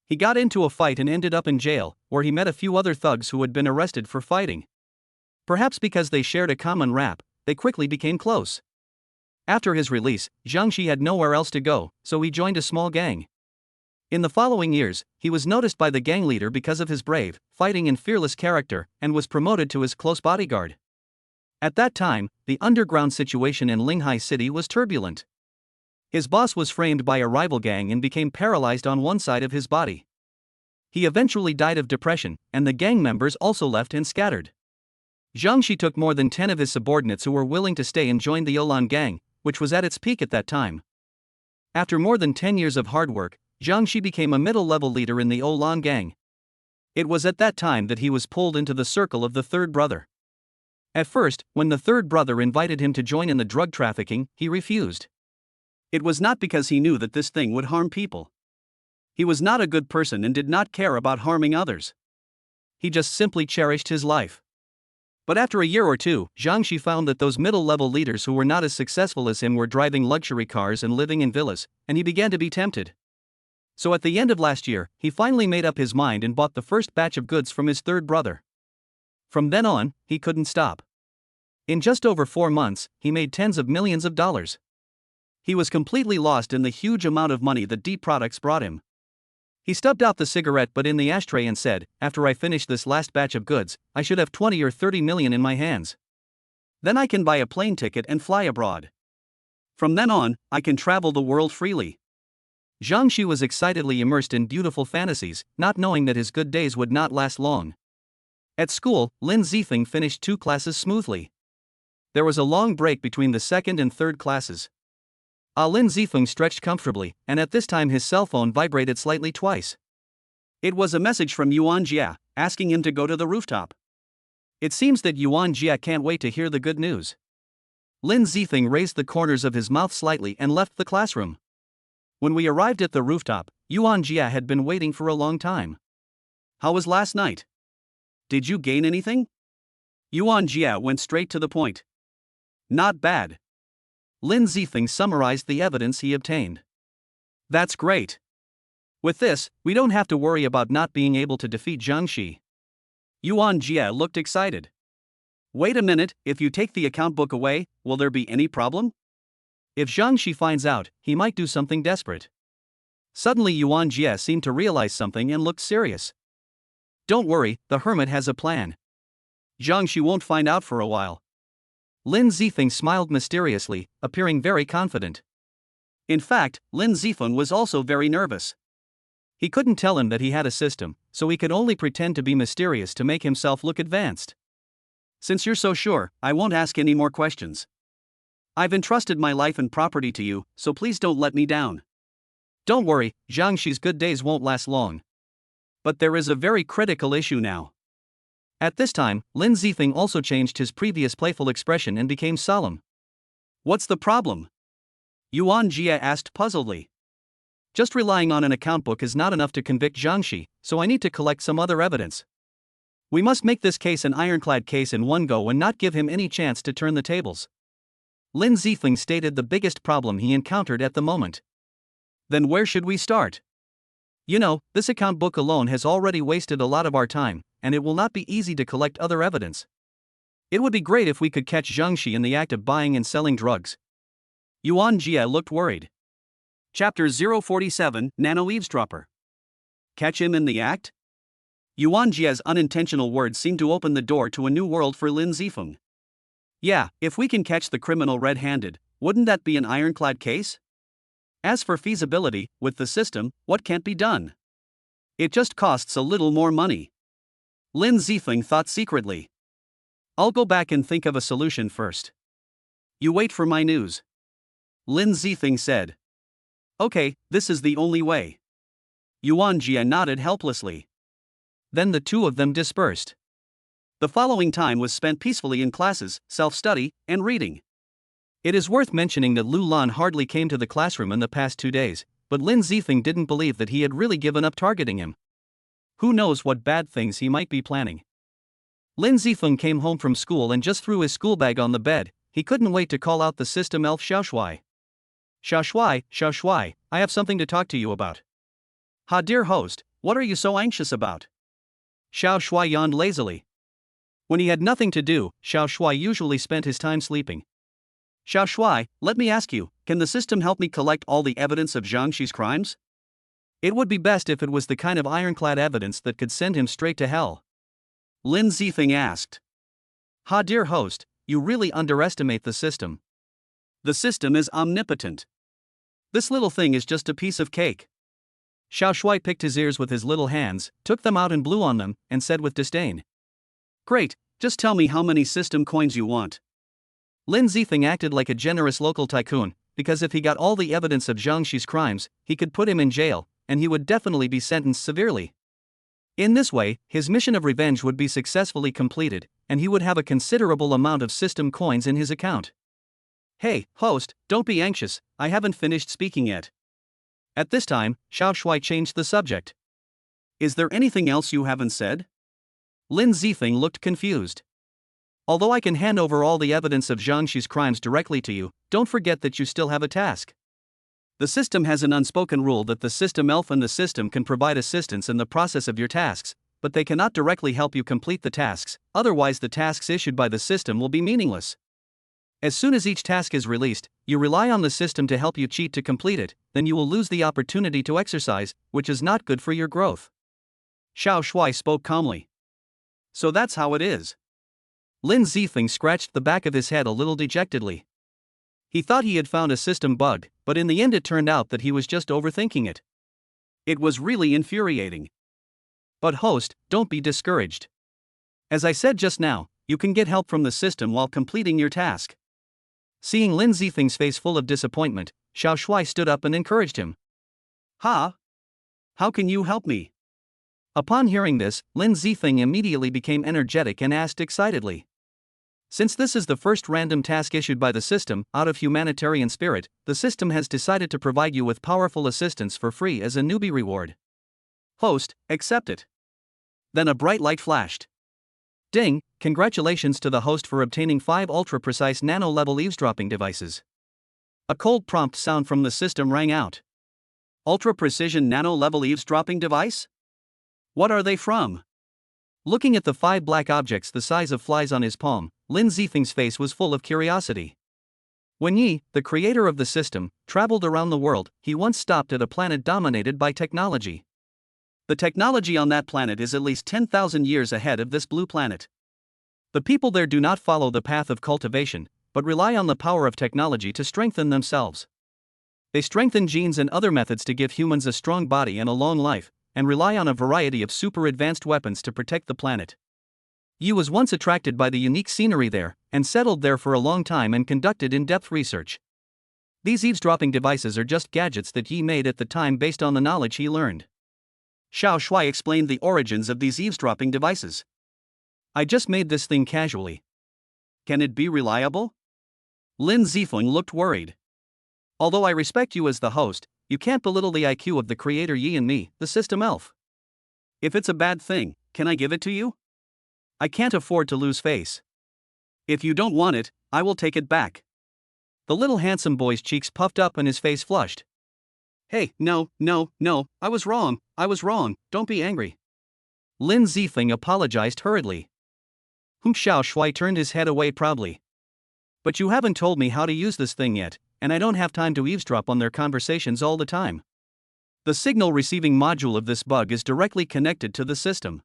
He got into a fight and ended up in jail, where he met a few other thugs who had been arrested for fighting. Perhaps because they shared a common rap, they quickly became close. After his release, Zhang Shi had nowhere else to go, so he joined a small gang. In the following years, he was noticed by the gang leader because of his brave, fighting and fearless character, and was promoted to his close bodyguard. At that time, the underground situation in Linghai City was turbulent. His boss was framed by a rival gang and became paralyzed on one side of his body. He eventually died of depression, and the gang members also left and scattered. Zhang Shi took more than 10 of his subordinates who were willing to stay and joined the Olan gang, which was at its peak at that time. After more than 10 years of hard work, Zhang Shi became a middle-level leader in the Olan gang. It was at that time that he was pulled into the circle of the third brother. At first, when the third brother invited him to join in the drug trafficking, he refused. It was not because he knew that this thing would harm people. He was not a good person and did not care about harming others. He just simply cherished his life. But after a year or two, Zhang Shi found that those middle-level leaders who were not as successful as him were driving luxury cars and living in villas, and he began to be tempted. So at the end of last year, he finally made up his mind and bought the first batch of goods from his third brother. From then on, he couldn't stop. In just over 4 months, he made tens of millions of dollars. He was completely lost in the huge amount of money that D products brought him. He stubbed out the cigarette butt in the ashtray and said, "After I finish this last batch of goods, I should have 20 or 30 million in my hands. Then I can buy a plane ticket and fly abroad. From then on, I can travel the world freely." Zhang Shi was excitedly immersed in beautiful fantasies, not knowing that his good days would not last long. At school, Lin Zifeng finished 2 classes smoothly. There was a long break between the second and third classes. Lin Zifeng stretched comfortably, and at this time his cell phone vibrated slightly twice. It was a message from Yuan Jia, asking him to go to the rooftop. It seems that Yuan Jia can't wait to hear the good news. Lin Zifeng raised the corners of his mouth slightly and left the classroom. When we arrived at the rooftop, Yuan Jia had been waiting for a long time. "How was last night? Did you gain anything?" Yuan Jia went straight to the point. "Not bad." Lin Zifeng summarized the evidence he obtained. "That's great. With this, we don't have to worry about not being able to defeat Zhang Shi." Yuan Jia looked excited. "Wait a minute, if you take the account book away, will there be any problem? If Zhang Shi finds out, he might do something desperate." Suddenly Yuan Jia seemed to realize something and looked serious. "Don't worry, the hermit has a plan. Zhang Shi won't find out for a while." Lin Zifeng smiled mysteriously, appearing very confident. In fact, Lin Zifeng was also very nervous. He couldn't tell him that he had a system, so he could only pretend to be mysterious to make himself look advanced. "Since you're so sure, I won't ask any more questions. I've entrusted my life and property to you, so please don't let me down." "Don't worry, Zhang Shi's good days won't last long. But there is a very critical issue now." At this time, Lin Zifeng also changed his previous playful expression and became solemn. "What's the problem?" Yuan Jia asked puzzledly. "Just relying on an account book is not enough to convict Zhang Shi, so I need to collect some other evidence. We must make this case an ironclad case in one go and not give him any chance to turn the tables." Lin Zifeng stated the biggest problem he encountered at the moment. "Then where should we start? You know, this account book alone has already wasted a lot of our time, and it will not be easy to collect other evidence. It would be great if we could catch Zhang Shi in the act of buying and selling drugs." Yuan Jia looked worried. Chapter 047, Nano Eavesdropper. Catch him in the act? Yuan Jia's unintentional words seemed to open the door to a new world for Lin Zifeng. "Yeah, if we can catch the criminal red-handed, wouldn't that be an ironclad case? As for feasibility, with the system, what can't be done? It just costs a little more money." Lin Zifeng thought secretly. "I'll go back and think of a solution first. You wait for my news." Lin Zifeng said. "Okay, this is the only way." Yuan Jia nodded helplessly. Then the two of them dispersed. The following time was spent peacefully in classes, self-study, and reading. It is worth mentioning that Lu Lan hardly came to the classroom in the past 2 days, but Lin Zifeng didn't believe that he had really given up targeting him. Who knows what bad things he might be planning. Lin Zifeng came home from school and just threw his school bag on the bed. He couldn't wait to call out the system elf Xiao Shuai. Xiao Shuai, I have something to talk to you about. Ha, dear host, what are you so anxious about? Xiao Shuai yawned lazily. When he had nothing to do, Xiao Shuai usually spent his time sleeping. Xiao Shuai, let me ask you, can the system help me collect all the evidence of Zhang Xi's crimes? It would be best if it was the kind of ironclad evidence that could send him straight to hell. Lin Zifeng asked. Ha, dear host, you really underestimate the system. The system is omnipotent. This little thing is just a piece of cake. Xiao Shuai picked his ears with his little hands, took them out and blew on them, and said with disdain. Great, just tell me how many system coins you want. Lin Zifeng acted like a generous local tycoon, because if he got all the evidence of Zhang Xi's crimes, he could put him in jail, and he would definitely be sentenced severely. In this way, his mission of revenge would be successfully completed, and he would have a considerable amount of system coins in his account. Hey, host, don't be anxious, I haven't finished speaking yet. At this time, Xiao Shuai changed the subject. Is there anything else you haven't said? Lin Zifeng looked confused. Although I can hand over all the evidence of Zhang Xi's crimes directly to you, don't forget that you still have a task. The system has an unspoken rule that the system elf and the system can provide assistance in the process of your tasks, but they cannot directly help you complete the tasks, otherwise the tasks issued by the system will be meaningless. As soon as each task is released, you rely on the system to help you cheat to complete it, then you will lose the opportunity to exercise, which is not good for your growth. Xiao Shuai spoke calmly. So that's how it is. Lin Zifeng scratched the back of his head a little dejectedly. He thought he had found a system bug, but in the end it turned out that he was just overthinking it. It was really infuriating. But host, don't be discouraged. As I said just now, you can get help from the system while completing your task. Seeing Lin Zifeng's face full of disappointment, Xiao Shuai stood up and encouraged him. Ha? How can you help me? Upon hearing this, Lin Zifeng immediately became energetic and asked excitedly. Since this is the first random task issued by the system, out of humanitarian spirit, the system has decided to provide you with powerful assistance for free as a newbie reward. Host, accept it. Then a bright light flashed. Ding, congratulations to the host for obtaining 5 ultra-precise nano-level eavesdropping devices. A cold prompt sound from the system rang out. Ultra-precision nano-level eavesdropping device? What are they from? Looking at the 5 black objects the size of flies on his palm, Lin Zifeng's face was full of curiosity. When Yi, the creator of the system, traveled around the world, he once stopped at a planet dominated by technology. The technology on that planet is at least 10,000 years ahead of this blue planet. The people there do not follow the path of cultivation, but rely on the power of technology to strengthen themselves. They strengthen genes and other methods to give humans a strong body and a long life, and rely on a variety of super advanced weapons to protect the planet. Yi was once attracted by the unique scenery there, and settled there for a long time and conducted in-depth research. These eavesdropping devices are just gadgets that Yi made at the time based on the knowledge he learned. Xiao Shuai explained the origins of these eavesdropping devices. I just made this thing casually. Can it be reliable? Lin Zifeng looked worried. Although I respect you as the host, you can't belittle the IQ of the creator Yi and me, the system elf. If it's a bad thing, can I give it to you? I can't afford to lose face. If you don't want it, I will take it back. The little handsome boy's cheeks puffed up and his face flushed. Hey, no, I was wrong, don't be angry. Lin Zifeng apologized hurriedly. Xiao Shuai turned his head away proudly. But you haven't told me how to use this thing yet, and I don't have time to eavesdrop on their conversations all the time. The signal receiving module of this bug is directly connected to the system.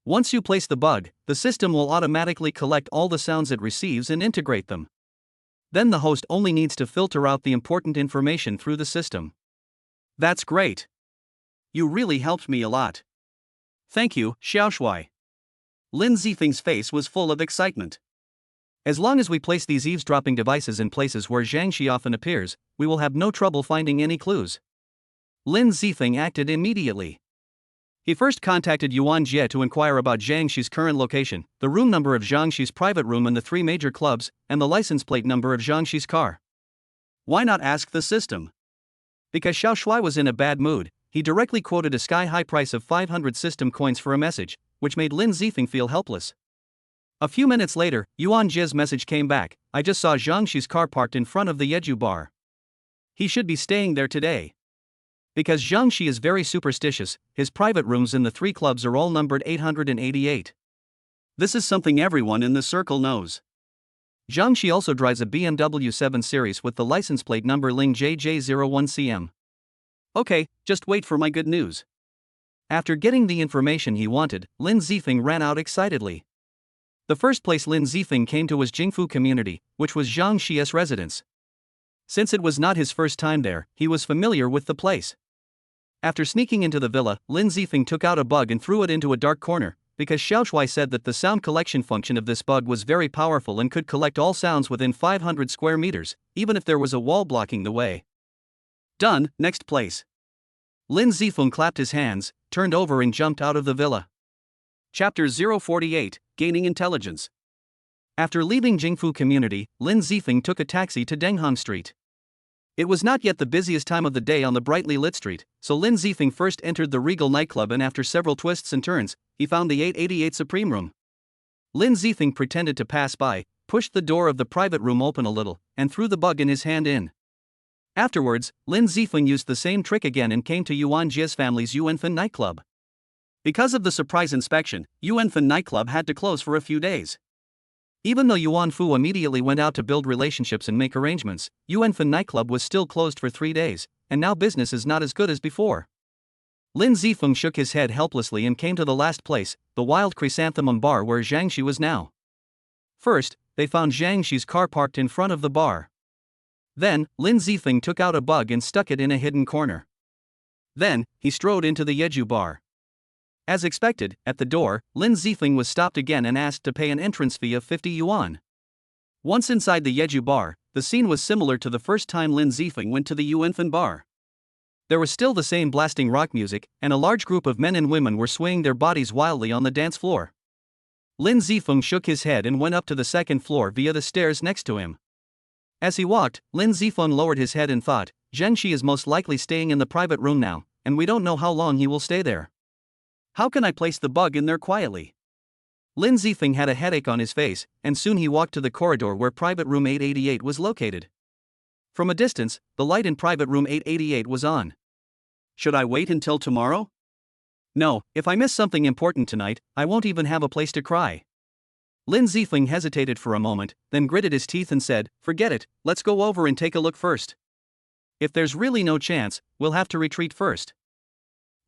Once you place the bug, the system will automatically collect all the sounds it receives and integrate them. Then the host only needs to filter out the important information through the system. That's great. You really helped me a lot. Thank you, Xiao Shuai. Lin Zifeng's face was full of excitement. As long as we place these eavesdropping devices in places where Zhang Xi often appears, we will have no trouble finding any clues. Lin Zifeng acted immediately. He first contacted Yuan Jie to inquire about Zhang Xi's current location, the room number of Zhang Xi's private room in the 3 major clubs, and the license plate number of Zhang Xi's car. Why not ask the system? Because Xiao Shuai was in a bad mood, he directly quoted a sky-high price of 500 system coins for a message, which made Lin Zifeng feel helpless. A few minutes later, Yuan Jie's message came back. I just saw Zhang Shi's car parked in front of the Yeju bar. He should be staying there today. Because Zhang Shi is very superstitious, his private rooms in the 3 clubs are all numbered 888. This is something everyone in the circle knows. Zhang Shi also drives a BMW 7 Series with the license plate number Ling JJ01CM. Okay, just wait for my good news. After getting the information he wanted, Lin Zifeng ran out excitedly. The first place Lin Zifeng came to was Jingfu Community, which was Zhang Shi's residence. Since it was not his first time there, he was familiar with the place. After sneaking into the villa, Lin Zifeng took out a bug and threw it into a dark corner, because Xiaoshui said that the sound collection function of this bug was very powerful and could collect all sounds within 500 square meters, even if there was a wall blocking the way. Done, next place. Lin Zifeng clapped his hands, turned over and jumped out of the villa. Chapter 048, Gaining Intelligence. After leaving Jingfu Community, Lin Zifeng took a taxi to Denghang Street. It was not yet the busiest time of the day on the brightly lit street, so Lin Zifeng first entered the Regal nightclub and after several twists and turns, he found the 888 Supreme Room. Lin Zifeng pretended to pass by, pushed the door of the private room open a little, and threw the bug in his hand in. Afterwards, Lin Zifeng used the same trick again and came to Yuan Jie's family's Yuanfen nightclub. Because of the surprise inspection, Yuanfen nightclub had to close for a few days. Even though Yuan Fu immediately went out to build relationships and make arrangements, Yuanfen nightclub was still closed for 3 days, and now business is not as good as before. Lin Zifeng shook his head helplessly and came to the last place, the Wild Chrysanthemum Bar where Zhang Shi was now. First, they found Zhang Shi's car parked in front of the bar. Then, Lin Zifeng took out a bug and stuck it in a hidden corner. Then, he strode into the Yeju bar. As expected, at the door, Lin Zifeng was stopped again and asked to pay an entrance fee of 50 yuan. Once inside the Yeju bar, the scene was similar to the first time Lin Zifeng went to the Yuanfen bar. There was still the same blasting rock music, and a large group of men and women were swaying their bodies wildly on the dance floor. Lin Zifeng shook his head and went up to the second floor via the stairs next to him. As he walked, Lin Zifeng lowered his head and thought, Zhang Shi is most likely staying in the private room now, and we don't know how long he will stay there. How can I place the bug in there quietly? Lin Zifeng had a headache on his face, and soon he walked to the corridor where private room 888 was located. From a distance, the light in private room 888 was on. Should I wait until tomorrow? No, if I miss something important tonight, I won't even have a place to cry. Lin Zifeng hesitated for a moment, then gritted his teeth and said, forget it, let's go over and take a look first. If there's really no chance, we'll have to retreat first.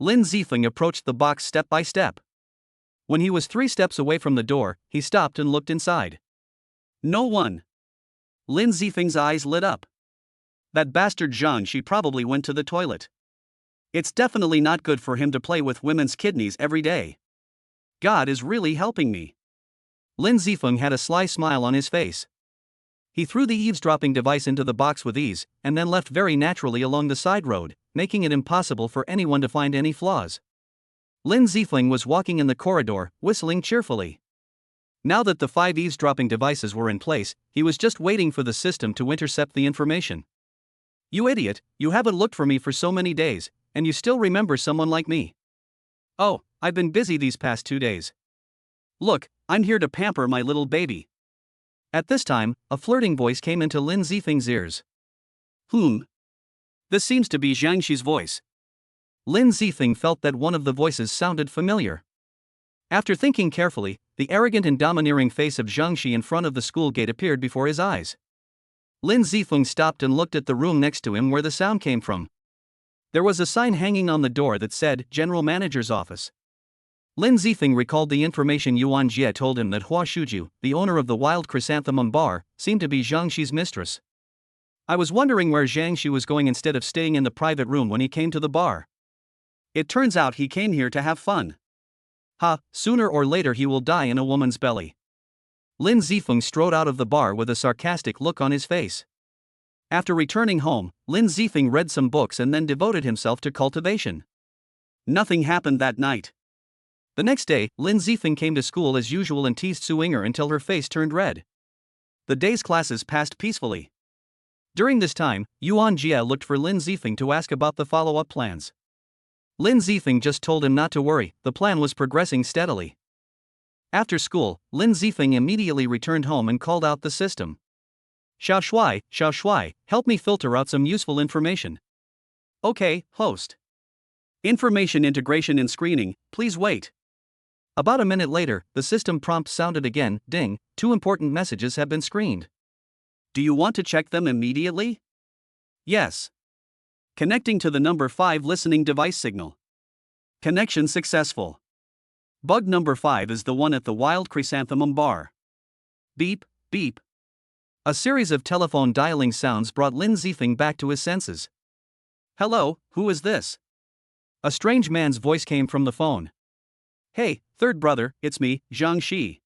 Lin Zifeng approached the box step by step. When he was 3 steps away from the door, he stopped and looked inside. No one. Lin Zifeng's eyes lit up. That bastard Zhang Shi probably went to the toilet. It's definitely not good for him to play with women's kidneys every day. God is really helping me. Lin Zifeng had a sly smile on his face. He threw the eavesdropping device into the box with ease, and then left very naturally along the side road, making it impossible for anyone to find any flaws. Lin Zifeng was walking in the corridor, whistling cheerfully. Now that the 5 eavesdropping devices were in place, he was just waiting for the system to intercept the information. You idiot, you haven't looked for me for so many days, and you still remember someone like me. Oh, I've been busy these past 2 days. Look, I'm here to pamper my little baby. At this time, a flirting voice came into Lin Zifeng's ears. This seems to be Zhang Shi's voice. Lin Zifeng felt that one of the voices sounded familiar. After thinking carefully, the arrogant and domineering face of Zhang Shi in front of the school gate appeared before his eyes. Lin Zifeng stopped and looked at the room next to him where the sound came from. There was a sign hanging on the door that said, General Manager's Office. Lin Zifeng recalled the information Yuan Jie told him that Hua Shuju, the owner of the Wild Chrysanthemum Bar, seemed to be Zhang Shi's mistress. I was wondering where Zhang Shi was going instead of staying in the private room when he came to the bar. It turns out he came here to have fun. Sooner or later he will die in a woman's belly. Lin Zifeng strode out of the bar with a sarcastic look on his face. After returning home, Lin Zifeng read some books and then devoted himself to cultivation. Nothing happened that night. The next day, Lin Zifeng came to school as usual and teased Su Inger until her face turned red. The day's classes passed peacefully. During this time, Yuan Jie looked for Lin Zifeng to ask about the follow-up plans. Lin Zifeng just told him not to worry, the plan was progressing steadily. After school, Lin Zifeng immediately returned home and called out the system. Xiao Shui, help me filter out some useful information. Okay, host. Information integration and screening, please wait. About a minute later, the system prompt sounded again. Ding, 2 important messages have been screened. Do you want to check them immediately? Yes. Connecting to the number 5 listening device signal. Connection successful. Bug number 5 is the one at the Wild Chrysanthemum bar. Beep, beep. A series of telephone dialing sounds brought Lin Zifeng back to his senses. Hello, who is this? A strange man's voice came from the phone. Hey, third brother, it's me, Zhang Shi.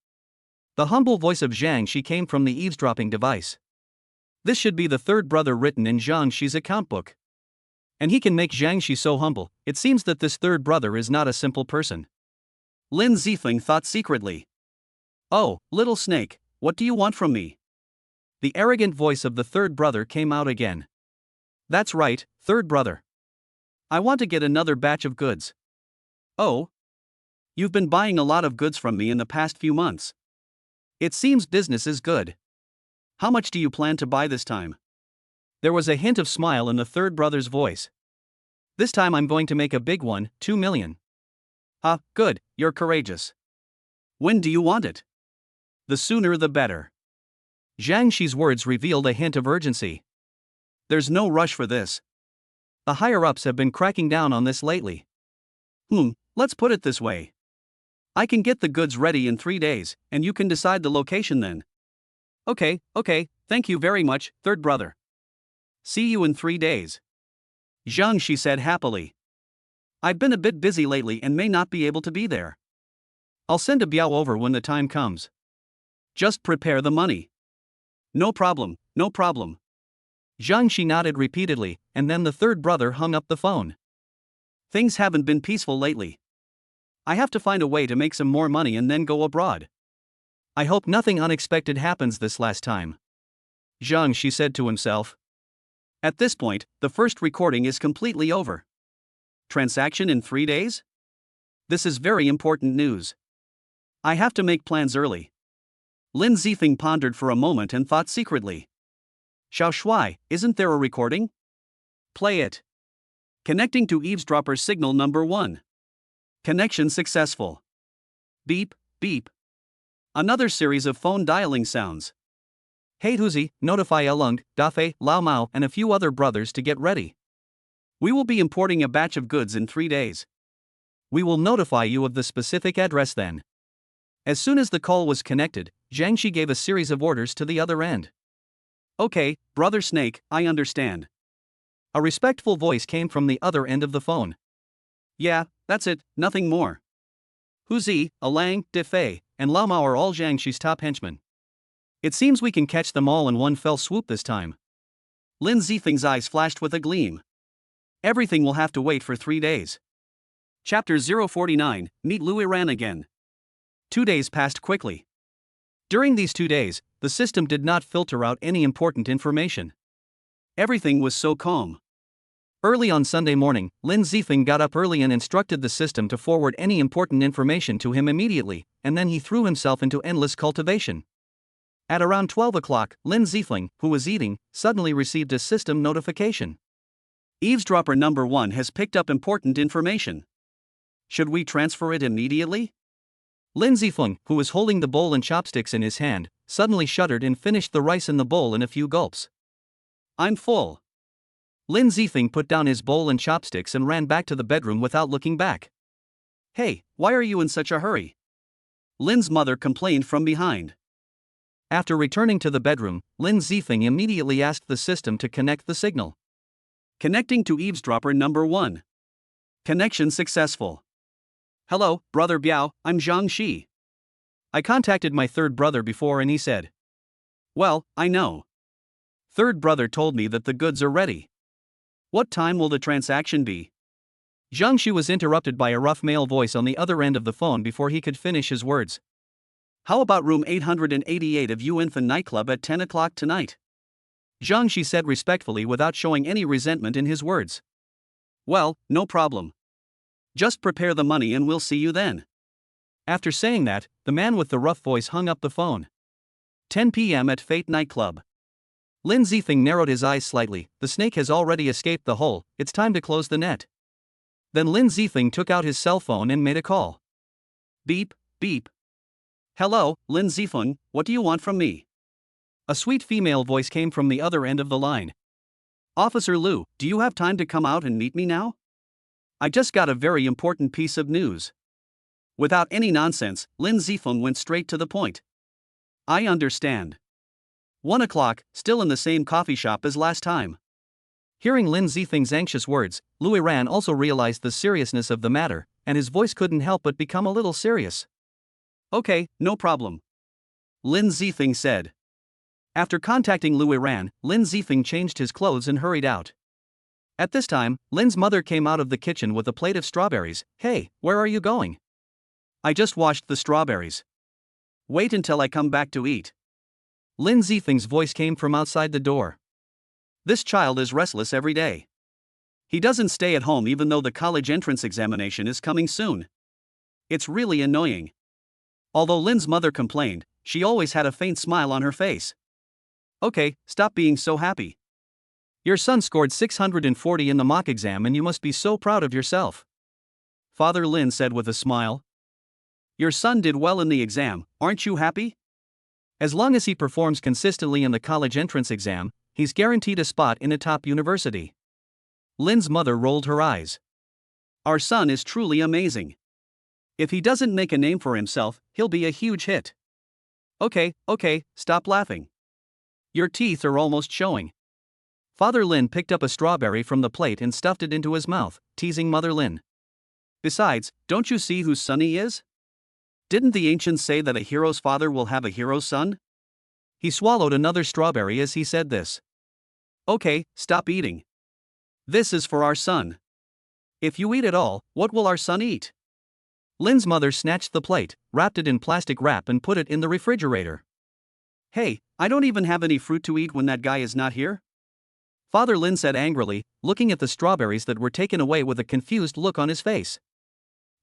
The humble voice of Zhang Shi came from the eavesdropping device. This should be the third brother written in Zhang Shi's account book. And he can make Zhang Shi so humble. It seems that this third brother is not a simple person. Lin Zifeng thought secretly. Oh, little snake, what do you want from me? The arrogant voice of the third brother came out again. That's right, third brother. I want to get another batch of goods. Oh? You've been buying a lot of goods from me in the past few months. It seems business is good. How much do you plan to buy this time? There was a hint of smile in the third brother's voice. This time I'm going to make a big one, 2 million. Ah, good, you're courageous. When do you want it? The sooner the better. Zhang Shi's words revealed a hint of urgency. There's no rush for this. The higher-ups have been cracking down on this lately. Let's put it this way. I can get the goods ready in 3 days, and you can decide the location then. Okay, thank you very much, third brother. See you in 3 days. Zhang Shi said happily. I've been a bit busy lately and may not be able to be there. I'll send a biao over when the time comes. Just prepare the money. No problem. Zhang Shi nodded repeatedly, and then the third brother hung up the phone. Things haven't been peaceful lately. I have to find a way to make some more money and then go abroad. I hope nothing unexpected happens this last time. Zhang Shi said to himself. At this point, the first recording is completely over. Transaction in 3 days? This is very important news. I have to make plans early. Lin Zifeng pondered for a moment and thought secretly. Xiao Shui, isn't there a recording? Play it. Connecting to eavesdropper signal number 1. Connection successful. Beep, beep. Another series of phone dialing sounds. Hey Huzi, notify Elung, Dafei, Lao Mao, and a few other brothers to get ready. We will be importing a batch of goods in 3 days. We will notify you of the specific address then. As soon as the call was connected, Zhang Shi gave a series of orders to the other end. Okay, Brother Snake, I understand. A respectful voice came from the other end of the phone. Yeah, that's it, nothing more. Huzi, Alang, Defei, and Lao Mao are all Zhang Shi's top henchmen. It seems we can catch them all in one fell swoop this time. Lin Zifeng's eyes flashed with a gleam. Everything will have to wait for 3 days. Chapter 049, Meet Louis Ran again. 2 days passed quickly. During these 2 days, the system did not filter out any important information. Everything was so calm. Early on Sunday morning, Lin Zifeng got up early and instructed the system to forward any important information to him immediately, and then he threw himself into endless cultivation. At around 12 o'clock, Lin Zifeng, who was eating, suddenly received a system notification. Eavesdropper number 1 has picked up important information. Should we transfer it immediately? Lin Zifeng, who was holding the bowl and chopsticks in his hand, suddenly shuddered and finished the rice in the bowl in a few gulps. I'm full. Lin Zifeng put down his bowl and chopsticks and ran back to the bedroom without looking back. Hey, why are you in such a hurry? Lin's mother complained from behind. After returning to the bedroom, Lin Zifeng immediately asked the system to connect the signal. Connecting to eavesdropper number 1. Connection successful. Hello, Brother Biao, I'm Zhang Shi. I contacted my third brother before and he said. Well, I know. Third brother told me that the goods are ready. What time will the transaction be? Zhang Shi was interrupted by a rough male voice on the other end of the phone before he could finish his words. How about room 888 of U Infant Nightclub at 10 o'clock tonight? Zhang Shi said respectfully without showing any resentment in his words. Well, no problem. Just prepare the money and we'll see you then. After saying that, the man with the rough voice hung up the phone. 10 p.m. at Fate nightclub. Lin Zifeng narrowed his eyes slightly. The snake has already escaped the hole, it's time to close the net. Then Lin Zifeng took out his cell phone and made a call. Beep, beep. Hello, Lin Zifeng, what do you want from me? A sweet female voice came from the other end of the line. Officer Liu, do you have time to come out and meet me now? I just got a very important piece of news. Without any nonsense, Lin Zifeng went straight to the point. I understand. 1 o'clock, still in the same coffee shop as last time. Hearing Lin Zifeng's anxious words, Louis Ran also realized the seriousness of the matter, and his voice couldn't help but become a little serious. Okay, no problem. Lin Zifeng said. After contacting Louis Ran, Lin Zifeng changed his clothes and hurried out. At this time, Lin's mother came out of the kitchen with a plate of strawberries. Hey, where are you going? I just washed the strawberries. Wait until I come back to eat. Lin Zifeng's voice came from outside the door. This child is restless every day. He doesn't stay at home even though the college entrance examination is coming soon. It's really annoying. Although Lin's mother complained, she always had a faint smile on her face. Okay, stop being so happy. Your son scored 640 in the mock exam and you must be so proud of yourself. Father Lin said with a smile. Your son did well in the exam, aren't you happy? As long as he performs consistently in the college entrance exam, he's guaranteed a spot in a top university. Lin's mother rolled her eyes. Our son is truly amazing. If he doesn't make a name for himself, he'll be a huge hit. Okay, stop laughing. Your teeth are almost showing. Father Lin picked up a strawberry from the plate and stuffed it into his mouth, teasing Mother Lin. Besides, don't you see whose son he is? Didn't the ancients say that a hero's father will have a hero's son? He swallowed another strawberry as he said this. Okay, stop eating. This is for our son. If you eat it all, what will our son eat? Lin's mother snatched the plate, wrapped it in plastic wrap and put it in the refrigerator. Hey, I don't even have any fruit to eat when that guy is not here. Father Lin said angrily, looking at the strawberries that were taken away with a confused look on his face.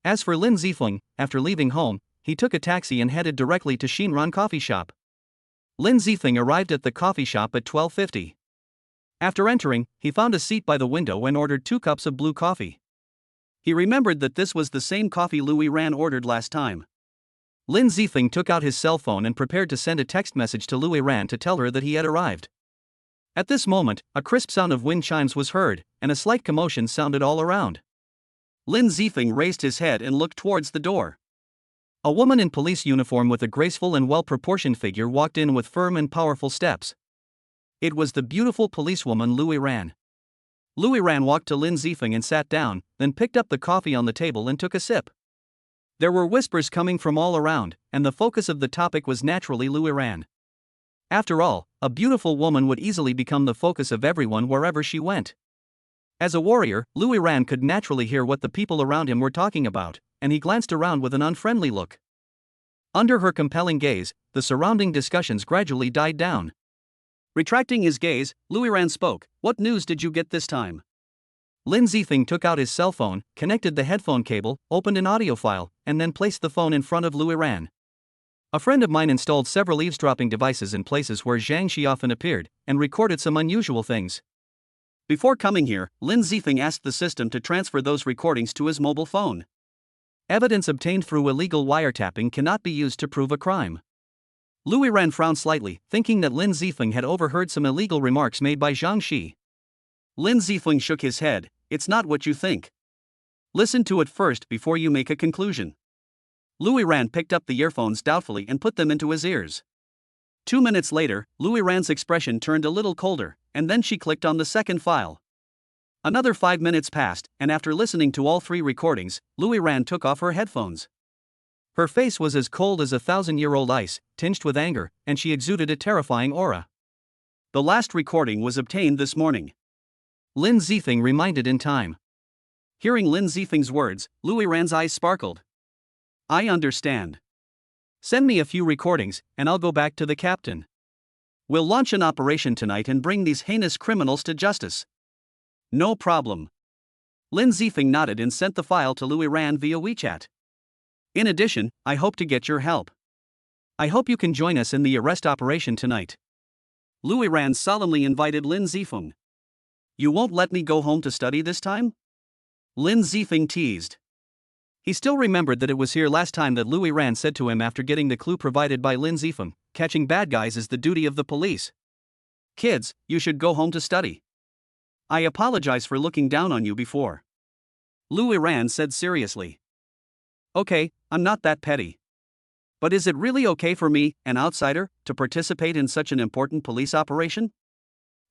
As for Lin Zifeng, after leaving home, he took a taxi and headed directly to Shinran coffee shop. Lin Zifeng arrived at the coffee shop at 12:50. After entering, he found a seat by the window and ordered 2 cups of blue coffee. He remembered that this was the same coffee Louis Ran ordered last time. Lin Zifeng took out his cell phone and prepared to send a text message to Louis Ran to tell her that he had arrived. At this moment, a crisp sound of wind chimes was heard, and a slight commotion sounded all around. Lin Zifeng raised his head and looked towards the door. A woman in police uniform with a graceful and well-proportioned figure walked in with firm and powerful steps. It was the beautiful policewoman Louis Ran. Louis Ran walked to Lin Zifeng and sat down, then picked up the coffee on the table and took a sip. There were whispers coming from all around, and the focus of the topic was naturally Louis Ran. After all, a beautiful woman would easily become the focus of everyone wherever she went. As a warrior, Louis Ran could naturally hear what the people around him were talking about, and he glanced around with an unfriendly look. Under her compelling gaze, the surrounding discussions gradually died down. Retracting his gaze, Louis Ran spoke. What news did you get this time? Lin Zifeng took out his cell phone, connected the headphone cable, opened an audio file, and then placed the phone in front of Louis Ran. A friend of mine installed several eavesdropping devices in places where Zhang Shi often appeared, and recorded some unusual things. Before coming here, Lin Zifeng asked the system to transfer those recordings to his mobile phone. Evidence obtained through illegal wiretapping cannot be used to prove a crime. Louis Ran frowned slightly, thinking that Lin Zifeng had overheard some illegal remarks made by Zhang Shi. Lin Zifeng shook his head. It's not what you think. Listen to it first before you make a conclusion. Louis Ran picked up the earphones doubtfully and put them into his ears. 2 minutes later, Louis Ran's expression turned a little colder, and then she clicked on the second file. Another 5 minutes passed, and after listening to all 3 recordings, Louis Ran took off her headphones. Her face was as cold as 1,000-year-old ice, tinged with anger, and she exuded a terrifying aura. The last recording was obtained this morning. Lin Zifeng reminded in time. Hearing Lin Zifeng's words, Louis Ran's eyes sparkled. I understand. Send me a few recordings, and I'll go back to the captain. We'll launch an operation tonight and bring these heinous criminals to justice. No problem. Lin Zifeng nodded and sent the file to Louis Ran via WeChat. In addition, I hope to get your help. I hope you can join us in the arrest operation tonight. Louis Ran solemnly invited Lin Zifeng. You won't let me go home to study this time? Lin Zifeng teased. He still remembered that it was here last time that Louis Ran said to him after getting the clue provided by Lin Zifeng, catching bad guys is the duty of the police. Kids, you should go home to study. I apologize for looking down on you before. Louis Ran said seriously. Okay, I'm not that petty. But is it really okay for me, an outsider, to participate in such an important police operation?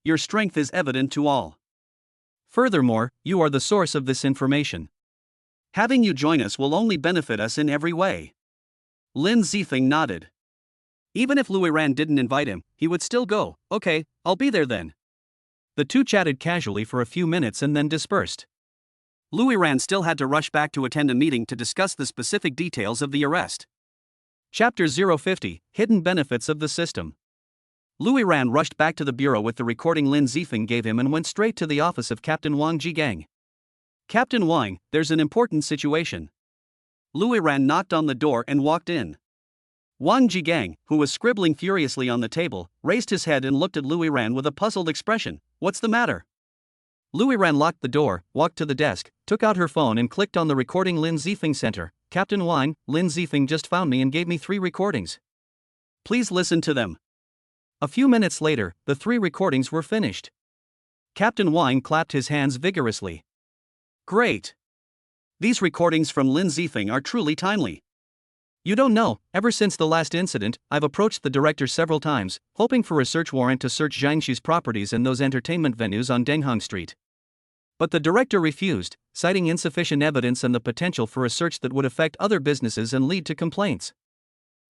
Your strength is evident to all. Furthermore, you are the source of this information. Having you join us will only benefit us in every way. Lin Zifeng nodded. Even if Louis Ran didn't invite him, he would still go. Okay, I'll be there then. The two chatted casually for a few minutes and then dispersed. Louis Ran still had to rush back to attend a meeting to discuss the specific details of the arrest. Chapter 050, Hidden Benefits of the System. Louis Ran rushed back to the bureau with the recording Lin Zifeng gave him and went straight to the office of Captain Wang Jigang. Captain Wang, there's an important situation. Louis Ran knocked on the door and walked in. Wang Jigang, who was scribbling furiously on the table, raised his head and looked at Louis Ran with a puzzled expression. What's the matter? Louis Ran locked the door, walked to the desk, took out her phone and clicked on the recording Lin Zifeng sent her. Captain Wang, Lin Zifeng just found me and gave me 3 recordings. Please listen to them. A few minutes later, the 3 recordings were finished. Captain Wang clapped his hands vigorously. Great! These recordings from Lin Zifeng are truly timely. You don't know, ever since the last incident, I've approached the director several times, hoping for a search warrant to search Jiangxi's properties and those entertainment venues on Denghang Street. But the director refused, citing insufficient evidence and the potential for a search that would affect other businesses and lead to complaints.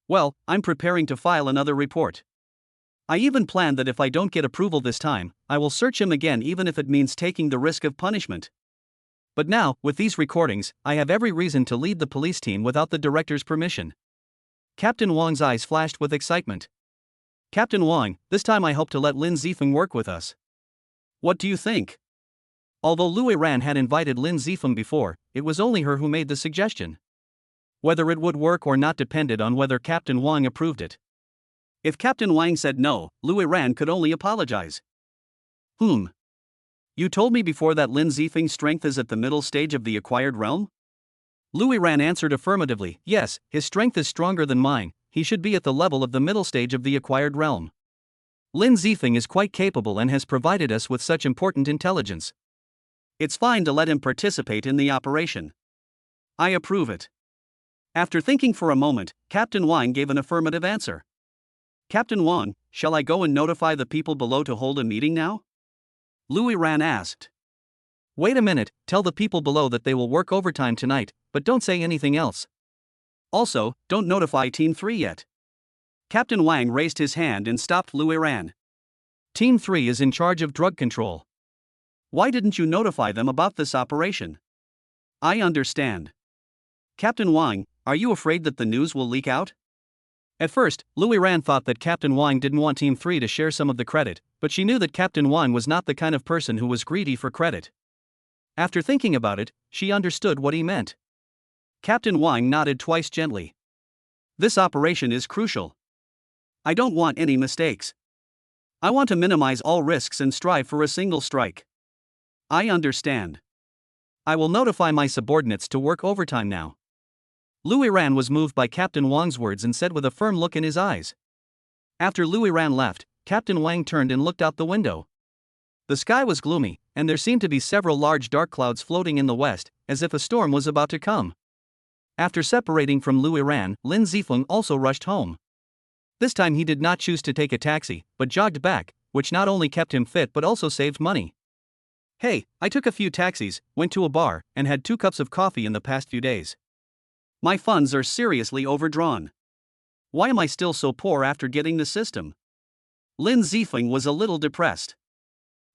Well, I'm preparing to file another report. I even plan that if I don't get approval this time, I will search him again even if it means taking the risk of punishment. But now, with these recordings, I have every reason to lead the police team without the director's permission. Captain Wang's eyes flashed with excitement. Captain Wang, this time I hope to let Lin Zifeng work with us. What do you think? Although Louis Ran had invited Lin Zifeng before, it was only her who made the suggestion. Whether it would work or not depended on whether Captain Wang approved it. If Captain Wang said no, Louis Ran could only apologize. You told me before that Lin Zifeng's strength is at the middle stage of the acquired realm? Louis Ran answered affirmatively, yes, his strength is stronger than mine, he should be at the level of the middle stage of the acquired realm. Lin Zifeng is quite capable and has provided us with such important intelligence. It's fine to let him participate in the operation. I approve it. After thinking for a moment, Captain Wang gave an affirmative answer. Captain Wang, shall I go and notify the people below to hold a meeting now? Louis Ran asked. Wait a minute, tell the people below that they will work overtime tonight, but don't say anything else. Also, don't notify Team 3 yet. Captain Wang raised his hand and stopped Louis Ran. Team 3 is in charge of drug control. Why didn't you notify them about this operation? I understand. Captain Wang, are you afraid that the news will leak out? At first, Louis Ran thought that Captain Wang didn't want Team 3 to share some of the credit, but she knew that Captain Wang was not the kind of person who was greedy for credit. After thinking about it, she understood what he meant. Captain Wang nodded twice gently. This operation is crucial. I don't want any mistakes. I want to minimize all risks and strive for a single strike. I understand. I will notify my subordinates to work overtime now. Louis Ran was moved by Captain Wang's words and said with a firm look in his eyes. After Louis Ran left, Captain Wang turned and looked out the window. The sky was gloomy, and there seemed to be several large dark clouds floating in the west, as if a storm was about to come. After separating from Louis Ran, Lin Zifeng also rushed home. This time he did not choose to take a taxi, but jogged back, which not only kept him fit but also saved money. Hey, I took a few taxis, went to a bar, and had 2 cups of coffee in the past few days. My funds are seriously overdrawn. Why am I still so poor after getting the system? Lin Zifeng was a little depressed.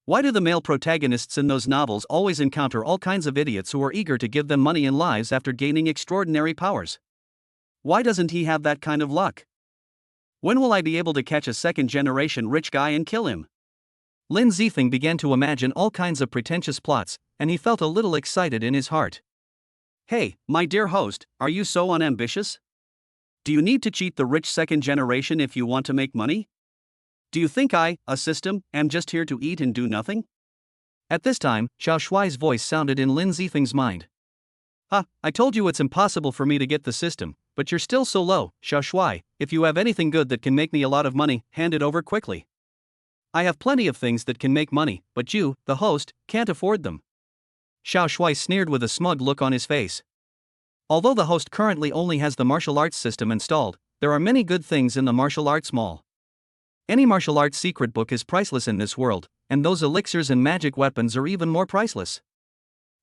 Why do the male protagonists in those novels always encounter all kinds of idiots who are eager to give them money and lives after gaining extraordinary powers? Why doesn't he have that kind of luck? When will I be able to catch a second-generation rich guy and kill him? Lin Zifeng began to imagine all kinds of pretentious plots, and he felt a little excited in his heart. Hey, my dear host, are you so unambitious? Do you need to cheat the rich second generation if you want to make money? Do you think I, a system, am just here to eat and do nothing? At this time, Xiao Shuai's voice sounded in Lin Zifeng's mind. I told you it's impossible for me to get the system, but you're still so low, Xiao Shuai. If you have anything good that can make me a lot of money, hand it over quickly. I have plenty of things that can make money, but you, the host, can't afford them. Xiao Shuai sneered with a smug look on his face. Although the host currently only has the martial arts system installed, there are many good things in the martial arts mall. Any martial arts secret book is priceless in this world, and those elixirs and magic weapons are even more priceless.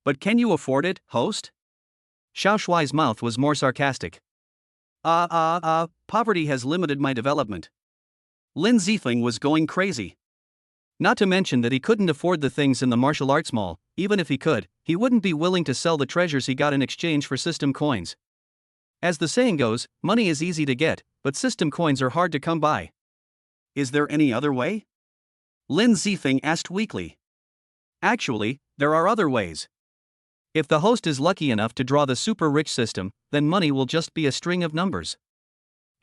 But can you afford it, host? Xiao Shuai's mouth was more sarcastic. Poverty has limited my development. Lin Zifeng was going crazy. Not to mention that he couldn't afford the things in the martial arts mall. Even if he could, he wouldn't be willing to sell the treasures he got in exchange for system coins. As the saying goes, money is easy to get, but system coins are hard to come by. Is there any other way? Lin Zifeng asked weakly. Actually, there are other ways. If the host is lucky enough to draw the super rich system, then money will just be a string of numbers.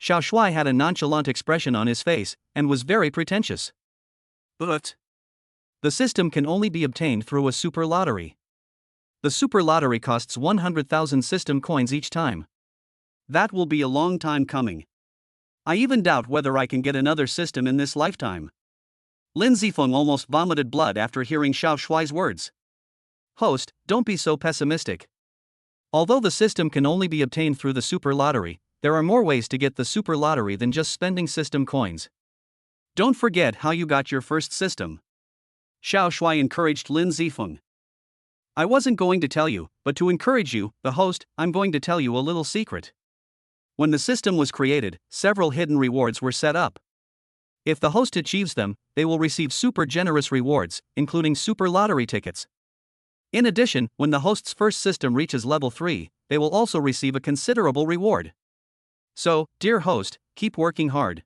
Xiao Shuai had a nonchalant expression on his face, and was very pretentious. But the system can only be obtained through a super lottery. The super lottery costs 100,000 system coins each time. That will be a long time coming. I even doubt whether I can get another system in this lifetime. Lin Zifeng almost vomited blood after hearing Xiao Shuai's words. Host, don't be so pessimistic. Although the system can only be obtained through the super lottery, there are more ways to get the super lottery than just spending system coins. Don't forget how you got your first system. Xiao Shuai encouraged Lin Zifeng. I wasn't going to tell you, but to encourage you, the host, I'm going to tell you a little secret. When the system was created, several hidden rewards were set up. If the host achieves them, they will receive super generous rewards, including super lottery tickets. In addition, when the host's first system reaches level 3, they will also receive a considerable reward. So, dear host, keep working hard.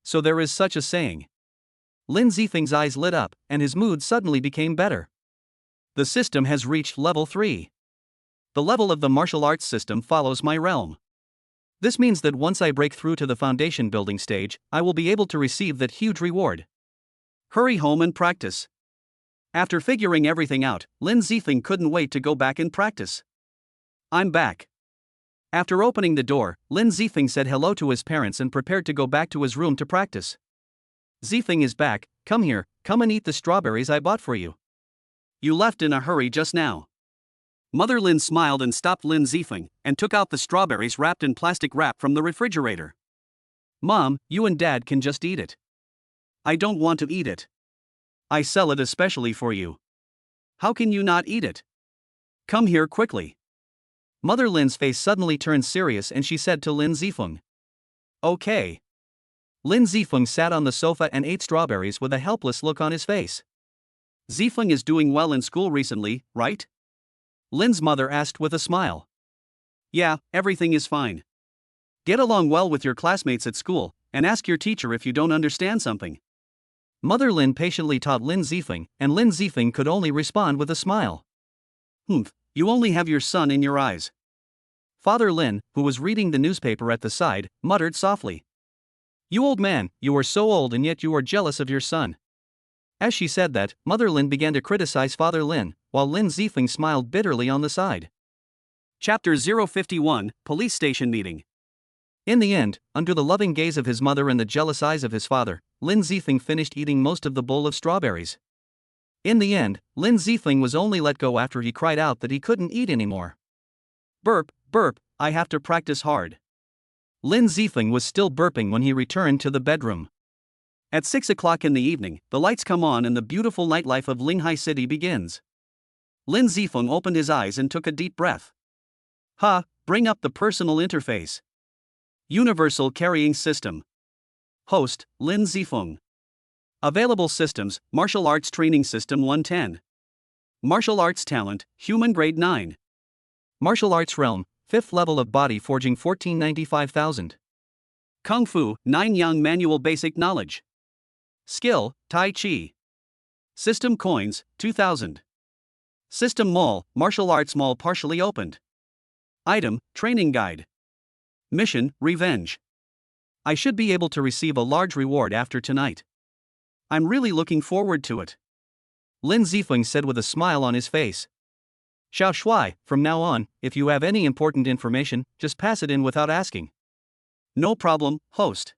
So there is such a saying. Lin Zifeng's eyes lit up, and his mood suddenly became better. The system has reached level 3. The level of the martial arts system follows my realm. This means that once I break through to the foundation building stage, I will be able to receive that huge reward. Hurry home and practice. After figuring everything out, Lin Zifeng couldn't wait to go back and practice. I'm back. After opening the door, Lin Zifeng said hello to his parents and prepared to go back to his room to practice. Zifeng is back, come here, come and eat the strawberries I bought for you. You left in a hurry just now. Mother Lin smiled and stopped Lin Zifeng, and took out the strawberries wrapped in plastic wrap from the refrigerator. Mom, you and Dad can just eat it. I don't want to eat it. I sell it especially for you. How can you not eat it? Come here quickly. Mother Lin's face suddenly turned serious and she said to Lin Zifeng. Okay. Lin Zifeng sat on the sofa and ate strawberries with a helpless look on his face. Zifeng is doing well in school recently, right? Lin's mother asked with a smile. Yeah, everything is fine. Get along well with your classmates at school, and ask your teacher if you don't understand something. Mother Lin patiently taught Lin Zifeng, and Lin Zifeng could only respond with a smile. You only have your son in your eyes. Father Lin, who was reading the newspaper at the side, muttered softly. You old man, you are so old and yet you are jealous of your son. As she said that, Mother Lin began to criticize Father Lin, while Lin Zifeng smiled bitterly on the side. Chapter 051, Police Station Meeting. In the end, under the loving gaze of his mother and the jealous eyes of his father, Lin Zifeng finished eating most of the bowl of strawberries. In the end, Lin Zifeng was only let go after he cried out that he couldn't eat anymore. Burp, burp, I have to practice hard. Lin Zifeng was still burping when he returned to the bedroom. At 6 o'clock in the evening, the lights come on and the beautiful nightlife of Linghai City begins. Lin Zifeng opened his eyes and took a deep breath. Bring up the personal interface. Universal Carrying System. Host, Lin Zifeng. Available systems, Martial Arts Training System 110. Martial Arts Talent, Human Grade 9. Martial Arts Realm, 5th level of Body Forging 1495,000. Kung Fu, 9 Yang Manual Basic Knowledge. Skill, Tai Chi. System Coins, 2000. System Mall, Martial Arts Mall partially opened. Item, Training Guide. Mission, Revenge. I should be able to receive a large reward after tonight. I'm really looking forward to it. Lin Zifeng said with a smile on his face. Xiao Shuai, from now on, if you have any important information, just pass it in without asking. No problem, host.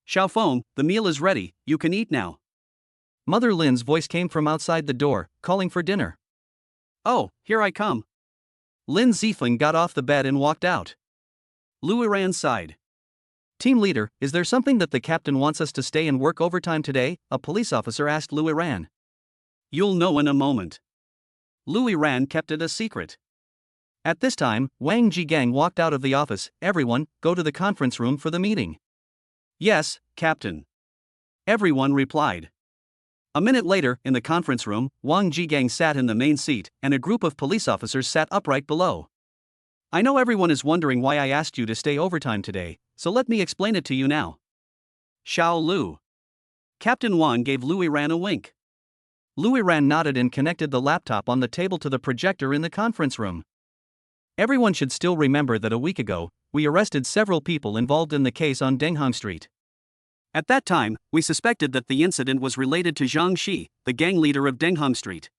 Xiao Feng, the meal is ready, you can eat now. Mother Lin's voice came from outside the door, calling for dinner. Oh, here I come. Lin Zifeng got off the bed and walked out. Lu Yiran sighed. Team leader, is there something that the captain wants us to stay and work overtime today? A police officer asked Lu Yiran. You'll know in a moment. Lu Yiran kept it a secret. At this time, Wang Jigang walked out of the office. Everyone, go to the conference room for the meeting. Yes, Captain. Everyone replied. A minute later, in the conference room, Wang Jigang sat in the main seat, and a group of police officers sat upright below. I know everyone is wondering why I asked you to stay overtime today, so let me explain it to you now. Xiao Lu. Captain Wang gave Lu Yiran a wink. Lu Yiran nodded and connected the laptop on the table to the projector in the conference room. Everyone should still remember that a week ago, we arrested several people involved in the case on Denghang Street. At that time, we suspected that the incident was related to Zhang Shi, the gang leader of Denghang Street.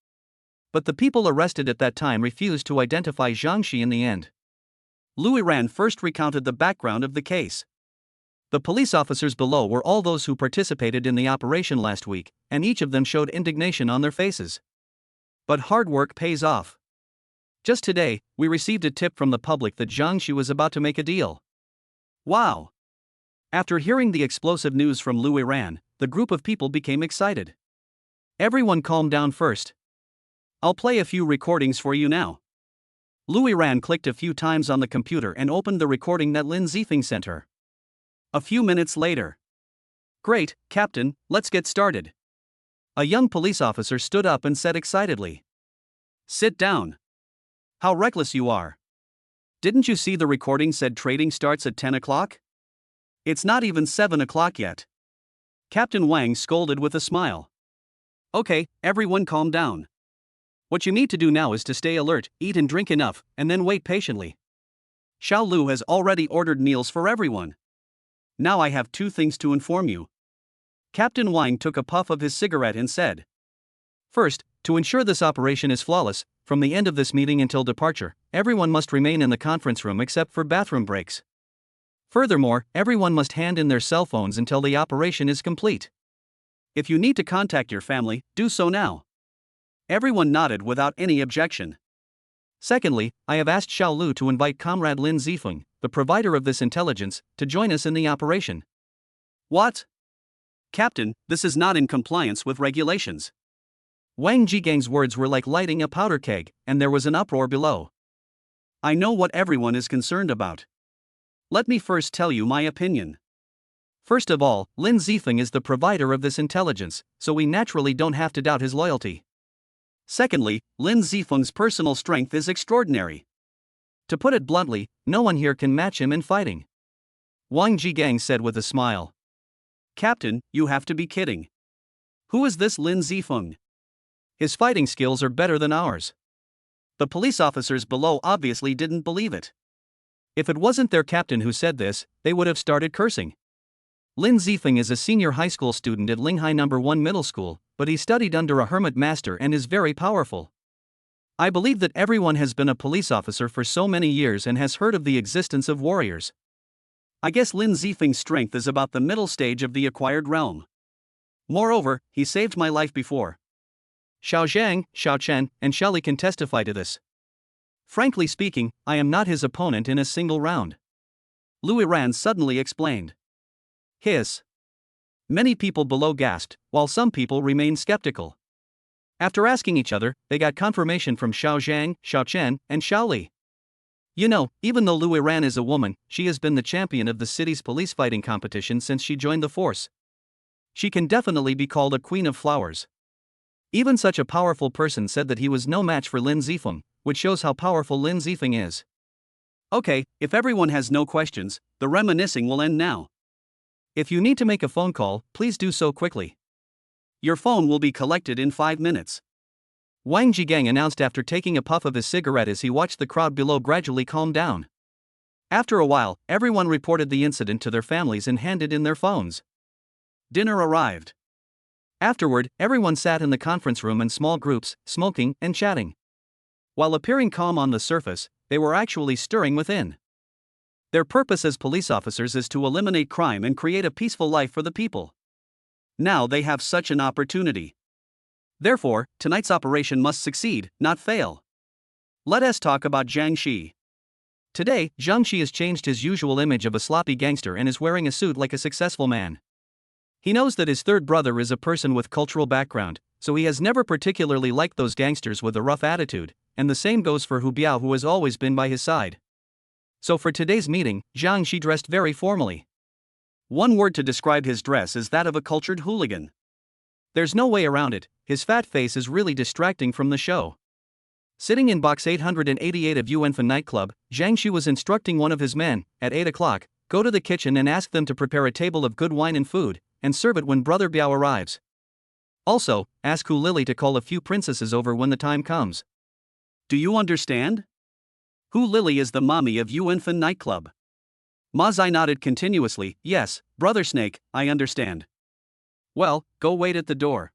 But the people arrested at that time refused to identify Zhang Shi in the end. Lu Yiran first recounted the background of the case. The police officers below were all those who participated in the operation last week, and each of them showed indignation on their faces. But hard work pays off. Just today, we received a tip from the public that Zhang Shi was about to make a deal. Wow! After hearing the explosive news from Lu Yiran, the group of people became excited. Everyone calm down first. I'll play a few recordings for you now. Lu Yiran clicked a few times on the computer and opened the recording that Lin Zifeng sent her. A few minutes later. Great, Captain, let's get started. A young police officer stood up and said excitedly. Sit down. How reckless you are. Didn't you see the recording said trading starts at 10 o'clock? It's not even 7 o'clock yet. Captain Wang scolded with a smile. Okay, everyone calm down. What you need to do now is to stay alert, eat and drink enough, and then wait patiently. Xiao Lu has already ordered meals for everyone. Now I have two things to inform you. Captain Wang took a puff of his cigarette and said. First, to ensure this operation is flawless, from the end of this meeting until departure, everyone must remain in the conference room except for bathroom breaks. Furthermore, everyone must hand in their cell phones until the operation is complete. If you need to contact your family, do so now. Everyone nodded without any objection. Secondly, I have asked Xiao Lu to invite Comrade Lin Zifeng, the provider of this intelligence, to join us in the operation. What? Captain, this is not in compliance with regulations. Wang Jigang's words were like lighting a powder keg, and there was an uproar below. I know what everyone is concerned about. Let me first tell you my opinion. First of all, Lin Zifeng is the provider of this intelligence, so we naturally don't have to doubt his loyalty. Secondly, Lin Zifeng's personal strength is extraordinary. To put it bluntly, no one here can match him in fighting. Wang Jigang said with a smile. Captain, you have to be kidding. Who is this Lin Zifeng? His fighting skills are better than ours. The police officers below obviously didn't believe it. If it wasn't their captain who said this, they would have started cursing. Lin Zifeng is a senior high school student at Linghai No. 1 Middle School, but he studied under a hermit master and is very powerful. I believe that everyone has been a police officer for so many years and has heard of the existence of warriors. I guess Lin Zifeng's strength is about the middle stage of the acquired realm. Moreover, he saved my life before. Xiao Zhang, Xiao Chen, and Xiao Li can testify to this. Frankly speaking, I am not his opponent in a single round. Lu Yiran suddenly explained. Hiss. Many people below gasped, while some people remained skeptical. After asking each other, they got confirmation from Xiao Zhang, Xiao Chen, and Xiao Li. You know, even though Lu Yiran is a woman, she has been the champion of the city's police fighting competition since she joined the force. She can definitely be called a queen of flowers. Even such a powerful person said that he was no match for Lin Zifeng, which shows how powerful Lin Zifeng is. Okay, if everyone has no questions, the reminiscing will end now. If you need to make a phone call, please do so quickly. Your phone will be collected in 5 minutes. Wang Jigang announced after taking a puff of his cigarette as he watched the crowd below gradually calm down. After a while, everyone reported the incident to their families and handed in their phones. Dinner arrived. Afterward, everyone sat in the conference room in small groups, smoking and chatting. While appearing calm on the surface, they were actually stirring within. Their purpose as police officers is to eliminate crime and create a peaceful life for the people. Now they have such an opportunity. Therefore, tonight's operation must succeed, not fail. Let us talk about Jiang Shi. Today, Jiang Shi has changed his usual image of a sloppy gangster and is wearing a suit like a successful man. He knows that his third brother is a person with cultural background, so he has never particularly liked those gangsters with a rough attitude, and the same goes for Hu Biao, who has always been by his side. So for today's meeting, Jiang Shi dressed very formally. One word to describe his dress is that of a cultured hooligan. There's no way around it, his fat face is really distracting from the show. Sitting in box 888 of Yuanfen nightclub, Jiang Shi was instructing one of his men, at 8 o'clock, go to the kitchen and ask them to prepare a table of good wine and food, and serve it when Brother Biao arrives. Also, ask Hu Lily to call a few princesses over when the time comes. Do you understand? Hu Lily is the mommy of Yuanfen nightclub. Ma Zai nodded continuously. Yes, Brother Snake, I understand. Well, go wait at the door.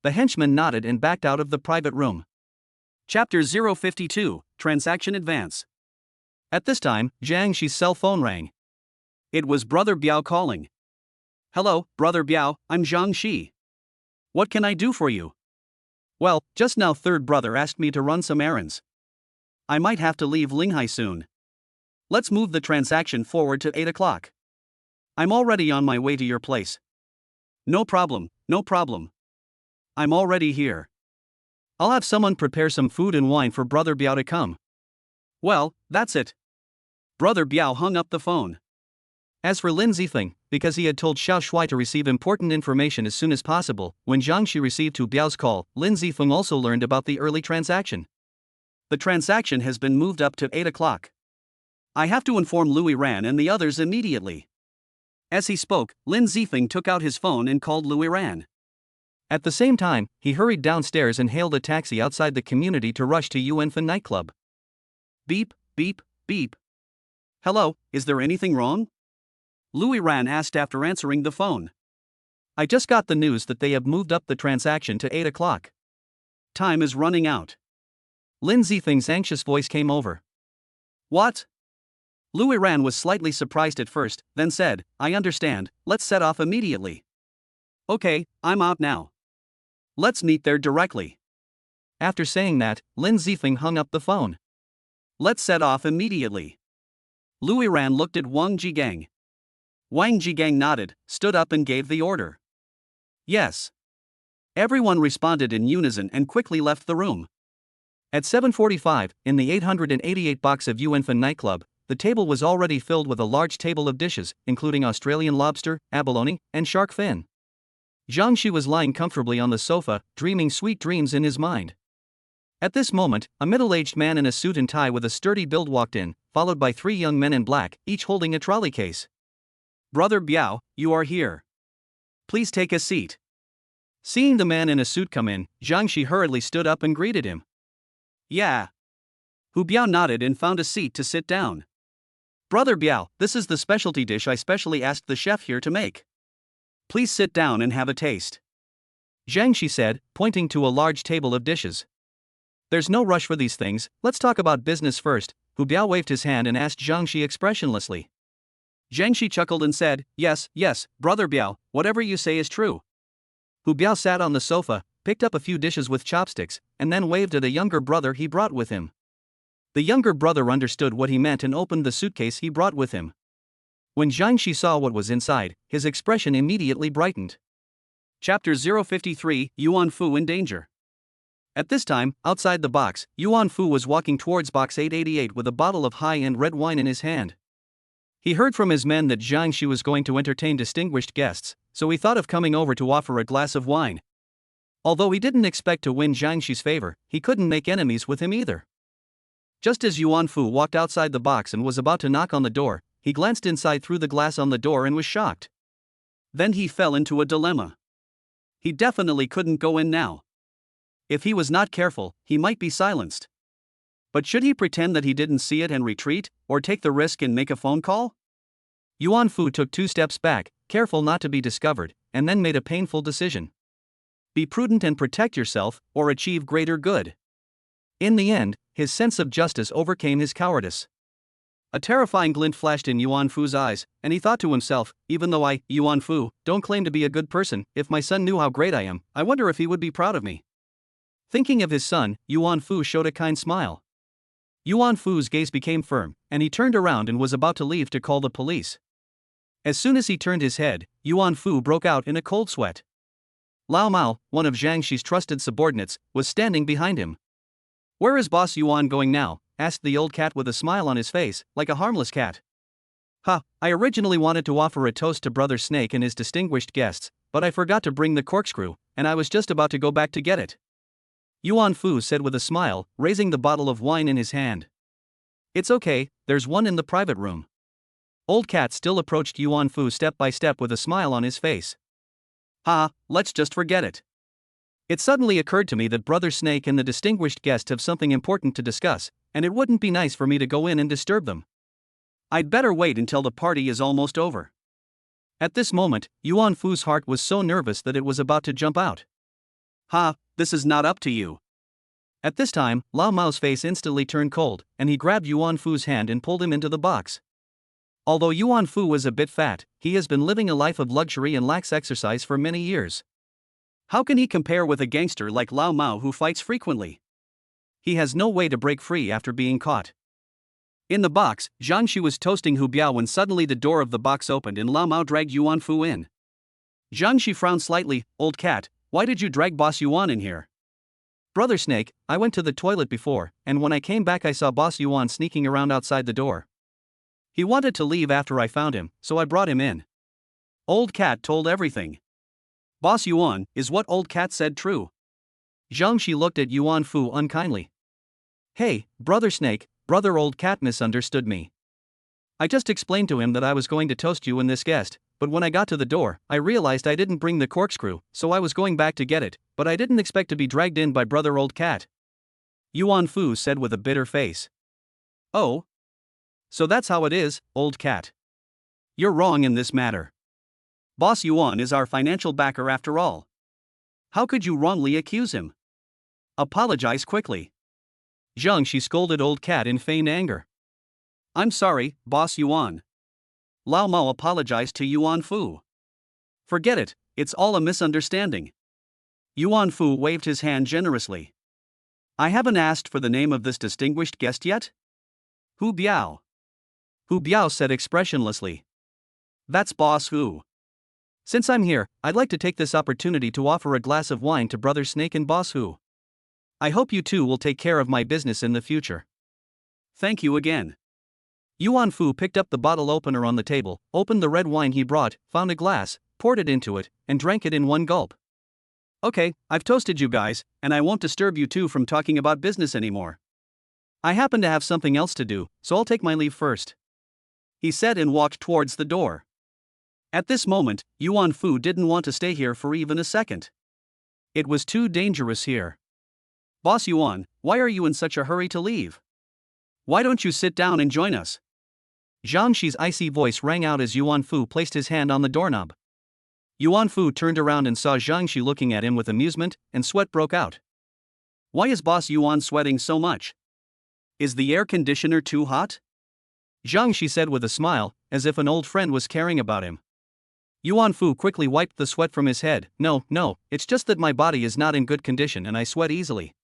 The henchman nodded and backed out of the private room. Chapter 052, Transaction Advance. At this time, Jiang Shi's cell phone rang. It was Brother Biao calling. Hello, Brother Biao, I'm Jiang Shi. What can I do for you? Well, just now third brother asked me to run some errands. I might have to leave Linghai soon. Let's move the transaction forward to 8 o'clock. I'm already on my way to your place. No problem, no problem. I'm already here. I'll have someone prepare some food and wine for Brother Biao to come. Well, that's it. Brother Biao hung up the phone. As for Lin Zifeng, because he had told Xiao Shui to receive important information as soon as possible, when Jiang Shi received Hu Biao's call, Lin Zifeng also learned about the early transaction. The transaction has been moved up to 8 o'clock. I have to inform Louis Ran and the others immediately. As he spoke, Lin Zifeng took out his phone and called Louis Ran. At the same time, he hurried downstairs and hailed a taxi outside the community to rush to Yuanfen nightclub. Beep, beep, beep. Hello, is there anything wrong? Louis Ran asked after answering the phone. I just got the news that they have moved up the transaction to 8 o'clock. Time is running out. Lin Zifeng's anxious voice came over. What? Louis Ran was slightly surprised at first, then said, I understand, let's set off immediately. Okay, I'm out now. Let's meet there directly. After saying that, Lin Zifeng hung up the phone. Let's set off immediately. Louis Ran looked at Wang Jigang. Wang Jigang nodded, stood up and gave the order. Yes. Everyone responded in unison and quickly left the room. At 7:45, in the 888 box of Yuanfen nightclub, the table was already filled with a large table of dishes, including Australian lobster, abalone, and shark fin. Jiang Shi was lying comfortably on the sofa, dreaming sweet dreams in his mind. At this moment, a middle-aged man in a suit and tie with a sturdy build walked in, followed by 3 young men in black, each holding a trolley case. Brother Biao, you are here. Please take a seat. Seeing the man in a suit come in, Jiang Shi hurriedly stood up and greeted him. Yeah. Hu Biao nodded and found a seat to sit down. Brother Biao, this is the specialty dish I specially asked the chef here to make. Please sit down and have a taste. Jiang Shi said, pointing to a large table of dishes. There's no rush for these things, let's talk about business first. Hu Biao waved his hand and asked Jiang Shi expressionlessly. Jiang Shi chuckled and said, Yes, Brother Biao, whatever you say is true. Hu Biao sat on the sofa, picked up a few dishes with chopsticks, and then waved at a younger brother he brought with him. The younger brother understood what he meant and opened the suitcase he brought with him. When Jiang Shi saw what was inside, his expression immediately brightened. Chapter 053, Yuan Fu in Danger. At this time, outside the box, Yuan Fu was walking towards box 888 with a bottle of high-end red wine in his hand. He heard from his men that Jiang Shi was going to entertain distinguished guests, so he thought of coming over to offer a glass of wine. Although he didn't expect to win Jiang Shi's favor, he couldn't make enemies with him either. Just as Yuan Fu walked outside the box and was about to knock on the door, he glanced inside through the glass on the door and was shocked. Then he fell into a dilemma. He definitely couldn't go in now. If he was not careful, he might be silenced. But should he pretend that he didn't see it and retreat, or take the risk and make a phone call? Yuan Fu took 2 steps back, careful not to be discovered, and then made a painful decision. Be prudent and protect yourself, or achieve greater good. In the end, his sense of justice overcame his cowardice. A terrifying glint flashed in Yuan Fu's eyes, and he thought to himself, even though I, Yuan Fu, don't claim to be a good person, if my son knew how great I am, I wonder if he would be proud of me. Thinking of his son, Yuan Fu showed a kind smile. Yuan Fu's gaze became firm, and he turned around and was about to leave to call the police. As soon as he turned his head, Yuan Fu broke out in a cold sweat. Lao Mao, one of Zhang Shi's trusted subordinates, was standing behind him. "Where is Boss Yuan going now?" asked the old cat with a smile on his face, like a harmless cat. "Ha, I originally wanted to offer a toast to Brother Snake and his distinguished guests, but I forgot to bring the corkscrew, and I was just about to go back to get it," Yuan Fu said with a smile, raising the bottle of wine in his hand. "It's okay, there's one in the private room." Old Cat still approached Yuan Fu step by step with a smile on his face. "Ha, let's just forget it. It suddenly occurred to me that Brother Snake and the distinguished guest have something important to discuss, and it wouldn't be nice for me to go in and disturb them. I'd better wait until the party is almost over." At this moment, Yuan Fu's heart was so nervous that it was about to jump out. "Ha, this is not up to you." At this time, Lao Mao's face instantly turned cold, and he grabbed Yuan Fu's hand and pulled him into the box. Although Yuan Fu was a bit fat, he has been living a life of luxury and lacks exercise for many years. How can he compare with a gangster like Lao Mao who fights frequently? He has no way to break free after being caught. In the box, Zhang Shi was toasting Hu Biao when suddenly the door of the box opened and Lao Mao dragged Yuan Fu in. Zhang Shi frowned slightly. "Old cat, why did you drag Boss Yuan in here?" "Brother Snake, I went to the toilet before, and when I came back I saw Boss Yuan sneaking around outside the door. He wanted to leave after I found him, so I brought him in." Old Cat told everything. Boss Yuan, is what Old Cat said true? Zhang Shi looked at Yuan Fu unkindly. "Hey, Brother Snake, Brother Old Cat misunderstood me. I just explained to him that I was going to toast you and this guest, but when I got to the door, I realized I didn't bring the corkscrew, so I was going back to get it, but I didn't expect to be dragged in by Brother Old Cat," Yuan Fu said with a bitter face. "Oh? So that's how it is, Old Cat. You're wrong in this matter. Boss Yuan is our financial backer after all. How could you wrongly accuse him? Apologize quickly." Zhang Shi scolded Old Cat in feigned anger. "I'm sorry, Boss Yuan." Lao Mao apologized to Yuan Fu. "Forget it, it's all a misunderstanding." Yuan Fu waved his hand generously. "I haven't asked for the name of this distinguished guest yet?" "Hu Biao." Hu Biao said expressionlessly. "That's Boss Hu. Since I'm here, I'd like to take this opportunity to offer a glass of wine to Brother Snake and Boss Hu. I hope you two will take care of my business in the future." "Thank you again." Yuan Fu picked up the bottle opener on the table, opened the red wine he brought, found a glass, poured it into it, and drank it in one gulp. "Okay, I've toasted you guys, and I won't disturb you two from talking about business anymore. I happen to have something else to do, so I'll take my leave first," he said and walked towards the door. At this moment, Yuan Fu didn't want to stay here for even a second. It was too dangerous here. "Boss Yuan, why are you in such a hurry to leave? Why don't you sit down and join us?" Zhang Shi's icy voice rang out as Yuan Fu placed his hand on the doorknob. Yuan Fu turned around and saw Zhang Shi looking at him with amusement, and sweat broke out. "Why is Boss Yuan sweating so much? Is the air conditioner too hot?" Zhang Shi said with a smile, as if an old friend was caring about him. Yuan Fu quickly wiped the sweat from his head. No, it's just that my body is not in good condition and I sweat easily."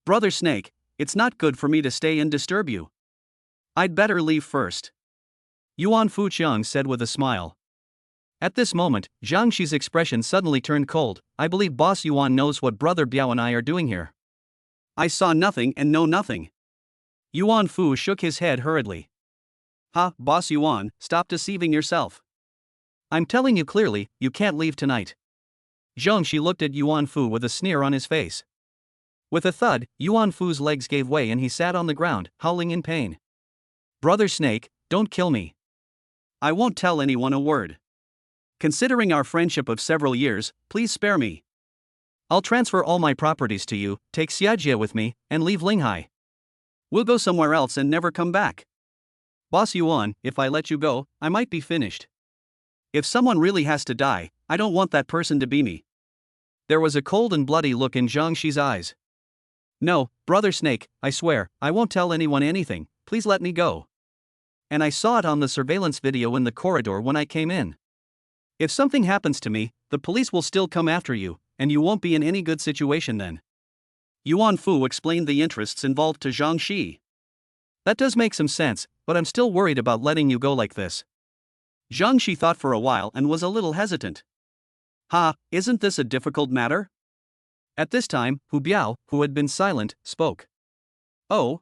"Brother Snake, it's not good for me to stay and disturb you. I'd better leave first," Yuan Fu Qiang said with a smile. At this moment, Zhang Shi's expression suddenly turned cold. "I believe Boss Yuan knows what Brother Biao and I are doing here." "I saw nothing and know nothing." Yuan Fu shook his head hurriedly. "Ha, Boss Yuan, stop deceiving yourself. I'm telling you clearly, you can't leave tonight." Zhang Shi looked at Yuan Fu with a sneer on his face. With a thud, Yuan Fu's legs gave way and he sat on the ground, howling in pain. "Brother Snake, don't kill me. I won't tell anyone a word. Considering our friendship of several years, please spare me. I'll transfer all my properties to you, take Xiajie with me, and leave Linghai. We'll go somewhere else and never come back. Boss Yuan, if I let you go, I might be finished. If someone really has to die, I don't want that person to be me. There was a cold and bloody look in Zhang Shi's eyes. No, Brother Snake, I swear, I won't tell anyone anything, please let me go. And I saw it on the surveillance video in the corridor when I came in. If something happens to me, the police will still come after you, and you won't be in any good situation then. Yuan Fu explained the interests involved to Zhang Shi. That does make some sense, but I'm still worried about letting you go like this. Zhang Shi thought for a while and was a little hesitant. Isn't this a difficult matter? At this time, Hu Biao, who had been silent, spoke. Oh?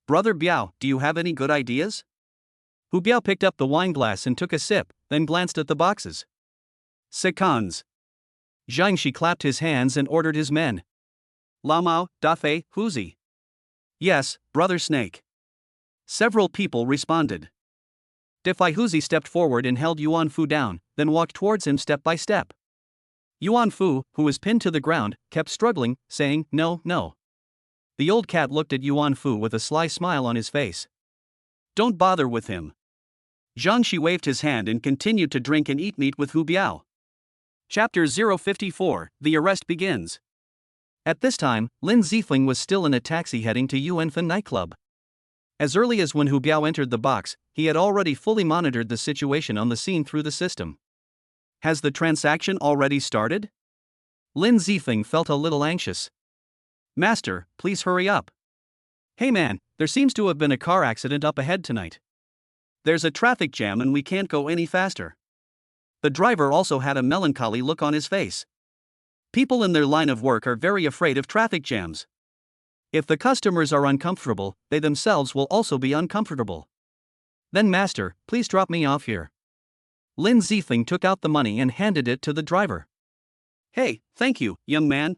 Brother Biao, do you have any good ideas? Hu Biao picked up the wine glass and took a sip, then glanced at the boxes. Seconds. Zhang Shi clapped his hands and ordered his men. Lamao, Dafei, Huzi. Yes, Brother Snake. Several people responded. Defai Huzi stepped forward and held Yuan Fu down, then walked towards him step by step. Yuan Fu, who was pinned to the ground, kept struggling, saying, "No, no." The old cat looked at Yuan Fu with a sly smile on his face. Don't bother with him. Zhang Shi waved his hand and continued to drink and eat meat with Hu Biao. Chapter 054, The Arrest Begins. At this time, Lin Zifeng was still in a taxi heading to Yuanfen nightclub. As early as when Hu Biao entered the box, he had already fully monitored the situation on the scene through the system. Has the transaction already started? Lin Zifeng felt a little anxious. Master, please hurry up. Hey man, there seems to have been a car accident up ahead tonight. There's a traffic jam and we can't go any faster. The driver also had a melancholy look on his face. People in their line of work are very afraid of traffic jams. If the customers are uncomfortable, they themselves will also be uncomfortable. Then master, please drop me off here. Lin Zifeng took out the money and handed it to the driver. Hey, thank you, young man.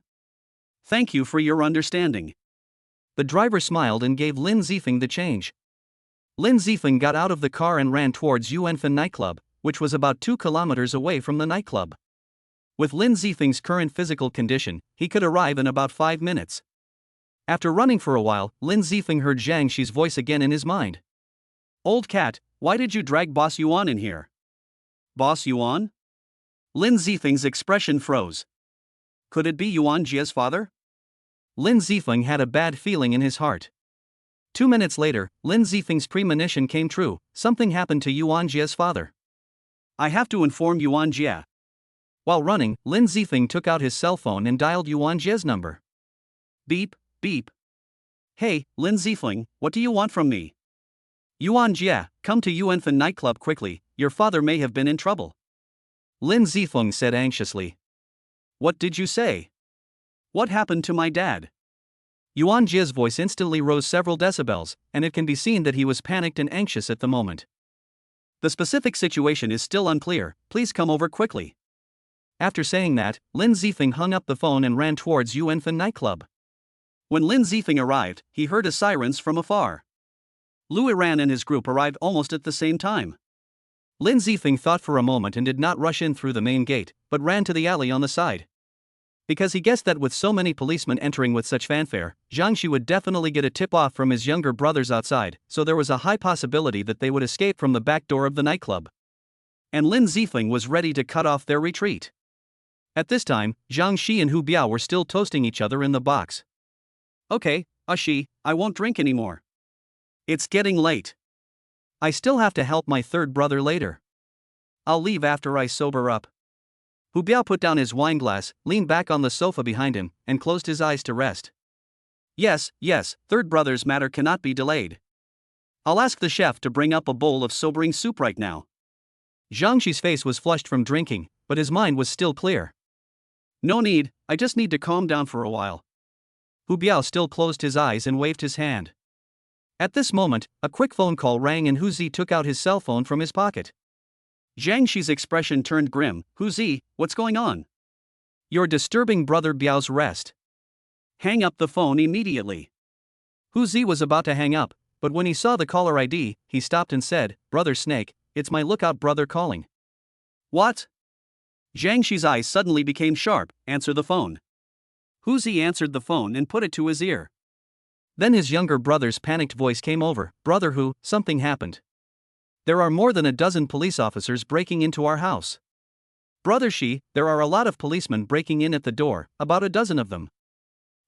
Thank you for your understanding. The driver smiled and gave Lin Zifeng the change. Lin Zifeng got out of the car and ran towards Yuanfen nightclub, which was about 2 kilometers away from the nightclub. With Lin Zifeng's current physical condition, he could arrive in about 5 minutes. After running for a while, Lin Zifeng heard Zhang Shi's voice again in his mind. Old cat, why did you drag Boss Yuan in here? Boss Yuan? Lin Zifeng's expression froze. Could it be Yuan Jie's father? Lin Zifeng had a bad feeling in his heart. 2 minutes later, Lin Zifeng's premonition came true. Something happened to Yuan Jie's father. I have to inform Yuan Jie. While running, Lin Zifeng took out his cell phone and dialed Yuan Jie's number. Beep, beep. Hey, Lin Zifeng, what do you want from me? Yuan Jie, come to Yuanfen nightclub quickly, your father may have been in trouble. Lin Zifeng said anxiously. What did you say? What happened to my dad? Yuan Jie's voice instantly rose several decibels, and it can be seen that he was panicked and anxious at the moment. The specific situation is still unclear, please come over quickly. After saying that, Lin Zifeng hung up the phone and ran towards Yuanfen nightclub. When Lin Zifeng arrived, he heard a sirens from afar. Louis Ran and his group arrived almost at the same time. Lin Zifeng thought for a moment and did not rush in through the main gate, but ran to the alley on the side. Because he guessed that with so many policemen entering with such fanfare, Zhang Shi would definitely get a tip-off from his younger brothers outside, so there was a high possibility that they would escape from the back door of the nightclub. And Lin Zifeng was ready to cut off their retreat. At this time, Zhang Shi and Hu Biao were still toasting each other in the box. Okay, Shi, I won't drink anymore. It's getting late. I still have to help my third brother later. I'll leave after I sober up. Hu Biao put down his wine glass, leaned back on the sofa behind him, and closed his eyes to rest. Yes, third brother's matter cannot be delayed. I'll ask the chef to bring up a bowl of sobering soup right now. Zhang Shi's face was flushed from drinking, but his mind was still clear. No need, I just need to calm down for a while. Hu Biao still closed his eyes and waved his hand. At this moment, a quick phone call rang and Hu Zi took out his cell phone from his pocket. Zhang Shi's expression turned grim. Hu Zi, what's going on? You're disturbing Brother Biao's rest. Hang up the phone immediately. Hu Zi was about to hang up, but when he saw the caller ID, he stopped and said, Brother Snake, it's my lookout brother calling. What? Zhang Shi's eyes suddenly became sharp. Answer the phone. Hu Zi answered the phone and put it to his ear. Then his younger brother's panicked voice came over. Brother Hu, something happened. There are more than a dozen police officers breaking into our house. Brother Shi, there are a lot of policemen breaking in at the door, about a dozen of them.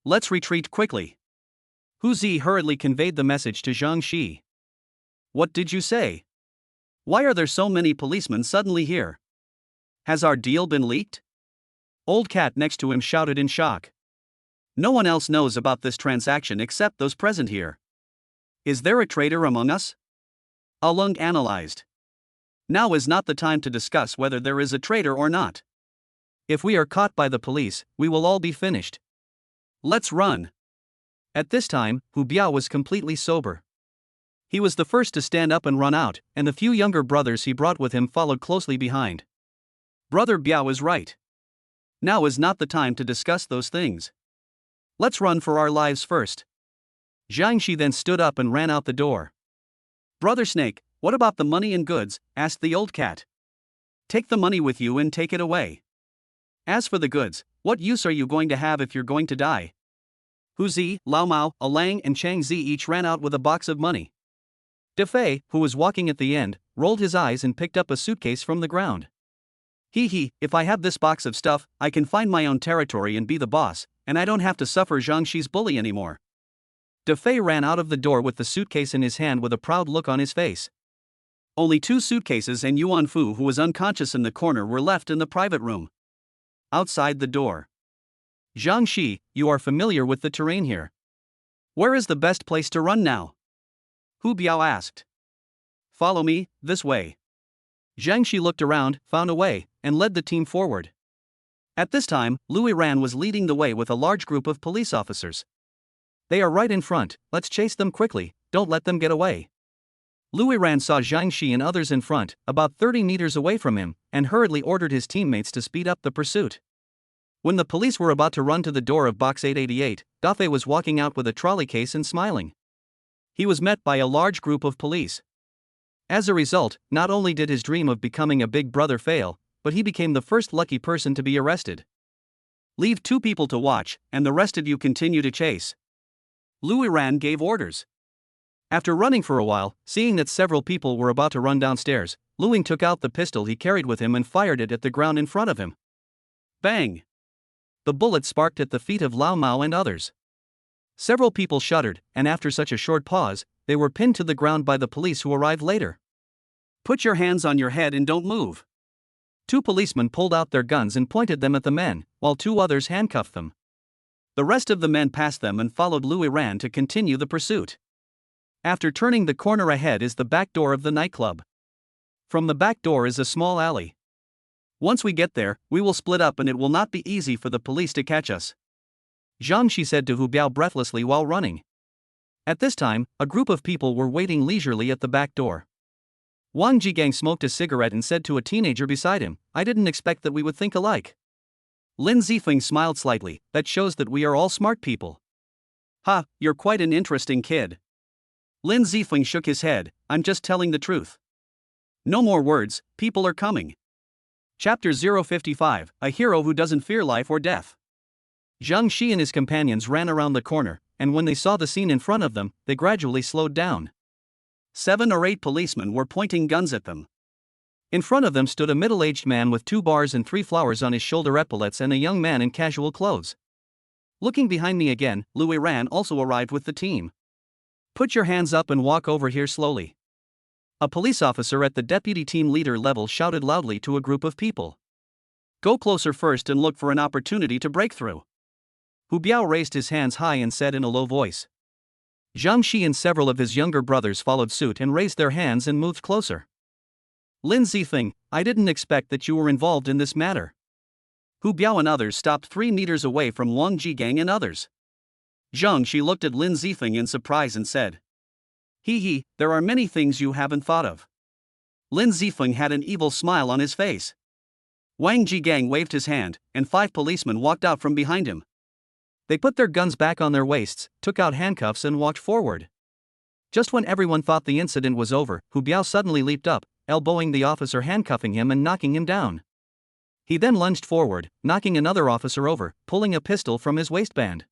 Let's retreat quickly. Hu Zi hurriedly conveyed the message to Zhang Shi. What did you say? Why are there so many policemen suddenly here? Has our deal been leaked? Old Cat next to him shouted in shock. No one else knows about this transaction except those present here. Is there a traitor among us? Alung analyzed. Now is not the time to discuss whether there is a traitor or not. If we are caught by the police, we will all be finished. Let's run. At this time, Hu Biao was completely sober. He was the first to stand up and run out, and the few younger brothers he brought with him followed closely behind. Brother Biao is right. Now is not the time to discuss those things. Let's run for our lives first. Zhang Shi then stood up and ran out the door. Brother Snake, what about the money and goods? Asked the old cat. Take the money with you and take it away. As for the goods, what use are you going to have if you're going to die? Hu Zi, Lao Mao, Alang and Chang Zi each ran out with a box of money. De Fei, who was walking at the end, rolled his eyes and picked up a suitcase from the ground. Hee, if I have this box of stuff, I can find my own territory and be the boss, and I don't have to suffer Zhang Shi's bully anymore. De Fei ran out of the door with the suitcase in his hand with a proud look on his face. Only 2 suitcases and Yuan Fu, who was unconscious in the corner, were left in the private room. Outside the door. Zhang Shi, you are familiar with the terrain here. Where is the best place to run now? Hu Biao asked. Follow me, this way. Zhang Shi looked around, found a way, and led the team forward. At this time, Louis Ran was leading the way with a large group of police officers. They are right in front, let's chase them quickly, don't let them get away. Louis Ran saw Zhang Shi and others in front, about 30 meters away from him, and hurriedly ordered his teammates to speed up the pursuit. When the police were about to run to the door of box 888, Dafei was walking out with a trolley case and smiling. He was met by a large group of police. As a result, not only did his dream of becoming a big brother fail, but he became the first lucky person to be arrested. Leave 2 people to watch, and the rest of you continue to chase. Louis Ran gave orders. After running for a while, seeing that several people were about to run downstairs, Luing took out the pistol he carried with him and fired it at the ground in front of him. Bang! The bullet sparked at the feet of Lao Mao and others. Several people shuddered, and after such a short pause, they were pinned to the ground by the police who arrived later. Put your hands on your head and don't move. 2 policemen pulled out their guns and pointed them at the men, while 2 others handcuffed them. The rest of the men passed them and followed Louis Ran to continue the pursuit. After turning the corner ahead is the back door of the nightclub. From the back door is a small alley. Once we get there, we will split up and it will not be easy for the police to catch us. Zhang Shi said to Hu Biao breathlessly while running. At this time, a group of people were waiting leisurely at the back door. Wang Jigang smoked a cigarette and said to a teenager beside him, I didn't expect that we would think alike. Lin Zifeng smiled slightly, that shows that we are all smart people. Ha, you're quite an interesting kid. Lin Zifeng shook his head, I'm just telling the truth. No more words, people are coming. Chapter 055, A Hero Who Doesn't Fear Life or Death. Zhang Shi and his companions ran around the corner, and when they saw the scene in front of them, they gradually slowed down. 7 or 8 policemen were pointing guns at them. In front of them stood a middle-aged man with 2 bars and 3 flowers on his shoulder epaulets and a young man in casual clothes. Looking behind me again, Louis Ran also arrived with the team. Put your hands up and walk over here slowly. A police officer at the deputy team leader level shouted loudly to a group of people. Go closer first and look for an opportunity to break through. Hu Biao raised his hands high and said in a low voice. Zhang Shi and several of his younger brothers followed suit and raised their hands and moved closer. Lin Zifeng, I didn't expect that you were involved in this matter. Hu Biao and others stopped 3 meters away from Wang Jigang and others. Zhang Shi looked at Lin Zifeng in surprise and said. Hee, there are many things you haven't thought of. Lin Zifeng had an evil smile on his face. Wang Jigang waved his hand, and 5 policemen walked out from behind him. They put their guns back on their waists, took out handcuffs and walked forward. Just when everyone thought the incident was over, Hu Biao suddenly leaped up, elbowing the officer handcuffing him and knocking him down. He then lunged forward, knocking another officer over, pulling a pistol from his waistband.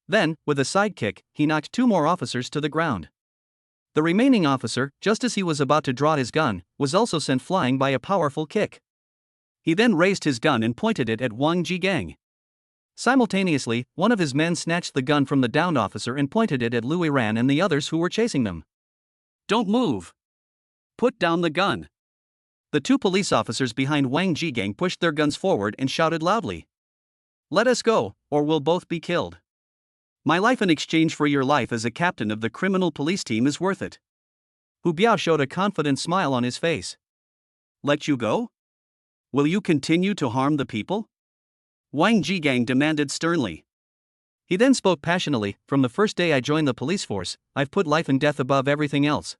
Then, with a side kick, he knocked 2 more officers to the ground. The remaining officer, just as he was about to draw his gun, was also sent flying by a powerful kick. He then raised his gun and pointed it at Wang Jigang. Simultaneously, one of his men snatched the gun from the downed officer and pointed it at Louis Ran and the others who were chasing them. Don't move! Put down the gun! The 2 police officers behind Wang Jigang pushed their guns forward and shouted loudly. Let us go, or we'll both be killed. My life in exchange for your life as a captain of the criminal police team is worth it. Hu Biao showed a confident smile on his face. Let you go? Will you continue to harm the people? Wang Jigang demanded sternly. He then spoke passionately, from the first day I joined the police force, I've put life and death above everything else.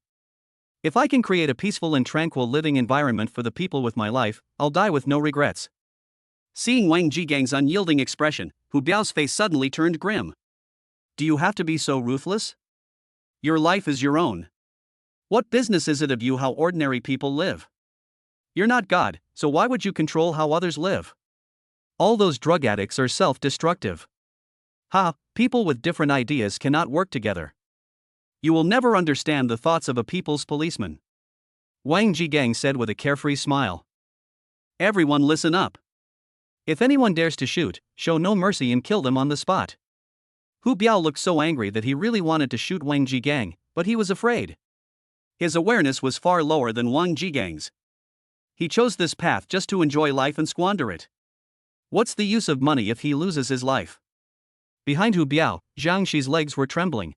If I can create a peaceful and tranquil living environment for the people with my life, I'll die with no regrets. Seeing Wang Jigang's unyielding expression, Hu Biao's face suddenly turned grim. Do you have to be so ruthless? Your life is your own. What business is it of you how ordinary people live? You're not God, so why would you control how others live? All those drug addicts are self-destructive. People with different ideas cannot work together. You will never understand the thoughts of a people's policeman. Wang Jigang said with a carefree smile. Everyone listen up. If anyone dares to shoot, show no mercy and kill them on the spot. Hu Biao looked so angry that he really wanted to shoot Wang Jigang, but he was afraid. His awareness was far lower than Wang Jigang's. He chose this path just to enjoy life and squander it. What's the use of money if he loses his life? Behind Hu Biao, Zhang Shi's legs were trembling.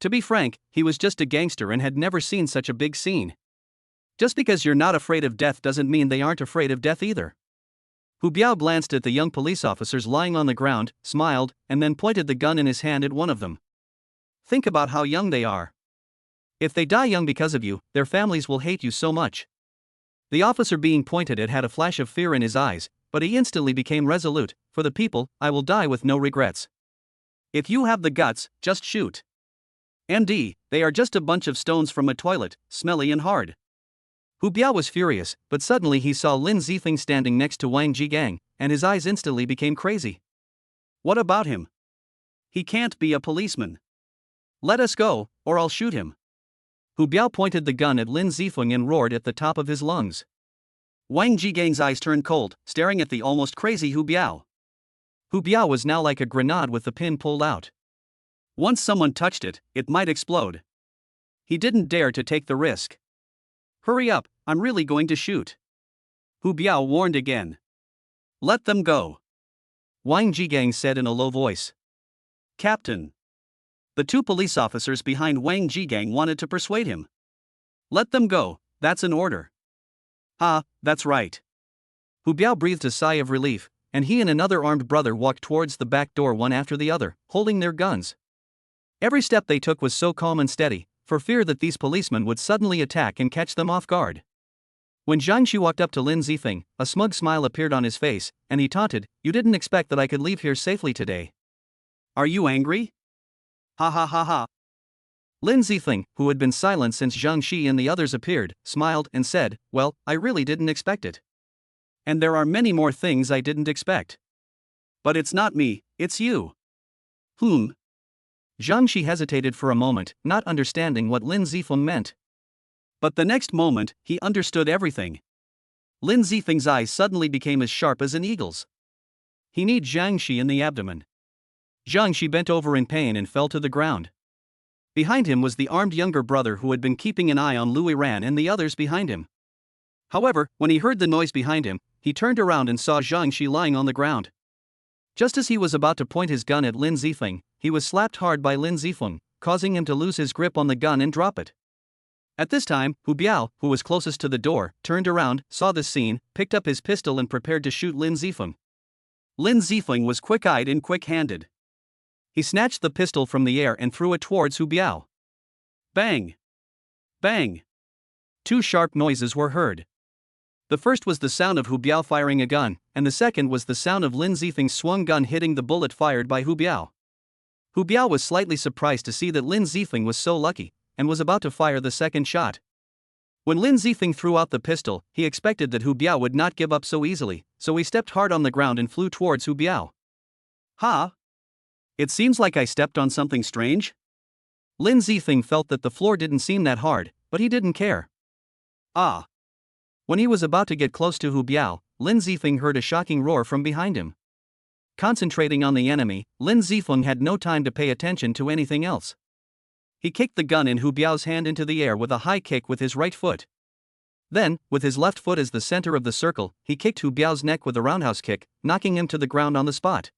To be frank, he was just a gangster and had never seen such a big scene. Just because you're not afraid of death doesn't mean they aren't afraid of death either. Hu Biao glanced at the young police officers lying on the ground, smiled, and then pointed the gun in his hand at one of them. Think about how young they are. If they die young because of you, their families will hate you so much. The officer being pointed at had a flash of fear in his eyes, but he instantly became resolute. For the people, I will die with no regrets. If you have the guts, just shoot. MD, they are just a bunch of stones from a toilet, smelly and hard. Hu Biao was furious, but suddenly he saw Lin Zifeng standing next to Wang Jigang, and his eyes instantly became crazy. What about him? He can't be a policeman. Let us go, or I'll shoot him. Hu Biao pointed the gun at Lin Zifeng and roared at the top of his lungs. Wang Jigang's eyes turned cold, staring at the almost crazy Hu Biao. Hu Biao was now like a grenade with the pin pulled out. Once someone touched it, it might explode. He didn't dare to take the risk. Hurry up, I'm really going to shoot. Hu Biao warned again. Let them go. Wang Jigang said in a low voice. Captain. The 2 police officers behind Wang Jigang wanted to persuade him. Let them go, that's an order. That's right. Hu Biao breathed a sigh of relief, and he and another armed brother walked towards the back door one after the other, holding their guns. Every step they took was so calm and steady, for fear that these policemen would suddenly attack and catch them off guard. When Zhang Shi walked up to Lin Zifeng, a smug smile appeared on his face, and he taunted, You didn't expect that I could leave here safely today. Are you angry? Ha ha ha ha. Lin Zifeng, who had been silent since Zhang Shi and the others appeared, smiled and said, Well, I really didn't expect it. And there are many more things I didn't expect. But it's not me, it's you. Zhang Shi hesitated for a moment, not understanding what Lin Zifeng meant. But the next moment, he understood everything. Lin Zifeng's eyes suddenly became as sharp as an eagle's. He kneed Zhang Shi in the abdomen. Zhang Shi bent over in pain and fell to the ground. Behind him was the armed younger brother who had been keeping an eye on Louis Ran and the others behind him. However, when he heard the noise behind him, he turned around and saw Zhang Shi lying on the ground. Just as he was about to point his gun at Lin Zifeng, he was slapped hard by Lin Zifeng, causing him to lose his grip on the gun and drop it. At this time, Hu Biao, who was closest to the door, turned around, saw this scene, picked up his pistol and prepared to shoot Lin Zifeng. Lin Zifeng was quick-eyed and quick-handed. He snatched the pistol from the air and threw it towards Hu Biao. Bang! Bang! 2 sharp noises were heard. The first was the sound of Hu Biao firing a gun, and the second was the sound of Lin Zifeng's swung gun hitting the bullet fired by Hu Biao. Hu Biao was slightly surprised to see that Lin Zifeng was so lucky, and was about to fire the second shot. When Lin Zifeng threw out the pistol, he expected that Hu Biao would not give up so easily, so he stepped hard on the ground and flew towards Hu Biao. Ha! It seems like I stepped on something strange? Lin Zifeng felt that the floor didn't seem that hard, but he didn't care. Ah! When he was about to get close to Hu Biao, Lin Zifeng heard a shocking roar from behind him. Concentrating on the enemy, Lin Zifeng had no time to pay attention to anything else. He kicked the gun in Hu Biao's hand into the air with a high kick with his right foot. Then, with his left foot as the center of the circle, he kicked Hu Biao's neck with a roundhouse kick, knocking him to the ground on the spot.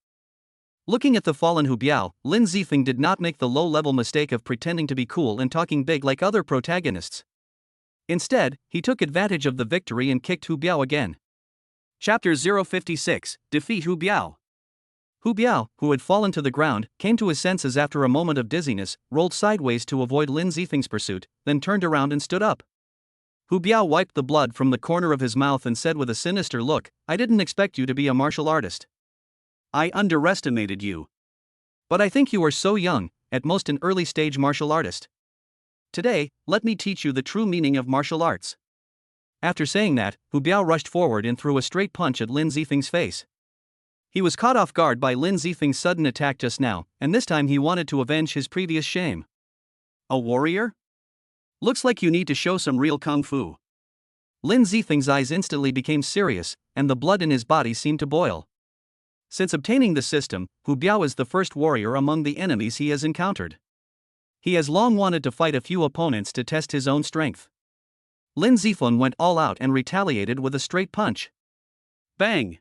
Looking at the fallen Hu Biao, Lin Zifeng did not make the low-level mistake of pretending to be cool and talking big like other protagonists. Instead, he took advantage of the victory and kicked Hu Biao again. Chapter 056, Defeat Hu Biao. Hu Biao, who had fallen to the ground, came to his senses after a moment of dizziness, rolled sideways to avoid Lin Zifeng's pursuit, then turned around and stood up. Hu Biao wiped the blood from the corner of his mouth and said with a sinister look, "I didn't expect you to be a martial artist. I underestimated you. But I think you are so young, at most an early-stage martial artist. Today, let me teach you the true meaning of martial arts." After saying that, Hu Biao rushed forward and threw a straight punch at Lin Zifeng's face. He was caught off guard by Lin Zifeng's sudden attack just now, and this time he wanted to avenge his previous shame. A warrior? Looks like you need to show some real kung fu. Lin Zifeng's eyes instantly became serious, and the blood in his body seemed to boil. Since obtaining the system, Hu Biao is the first warrior among the enemies he has encountered. He has long wanted to fight a few opponents to test his own strength. Lin Zifeng went all out and retaliated with a straight punch. Bang!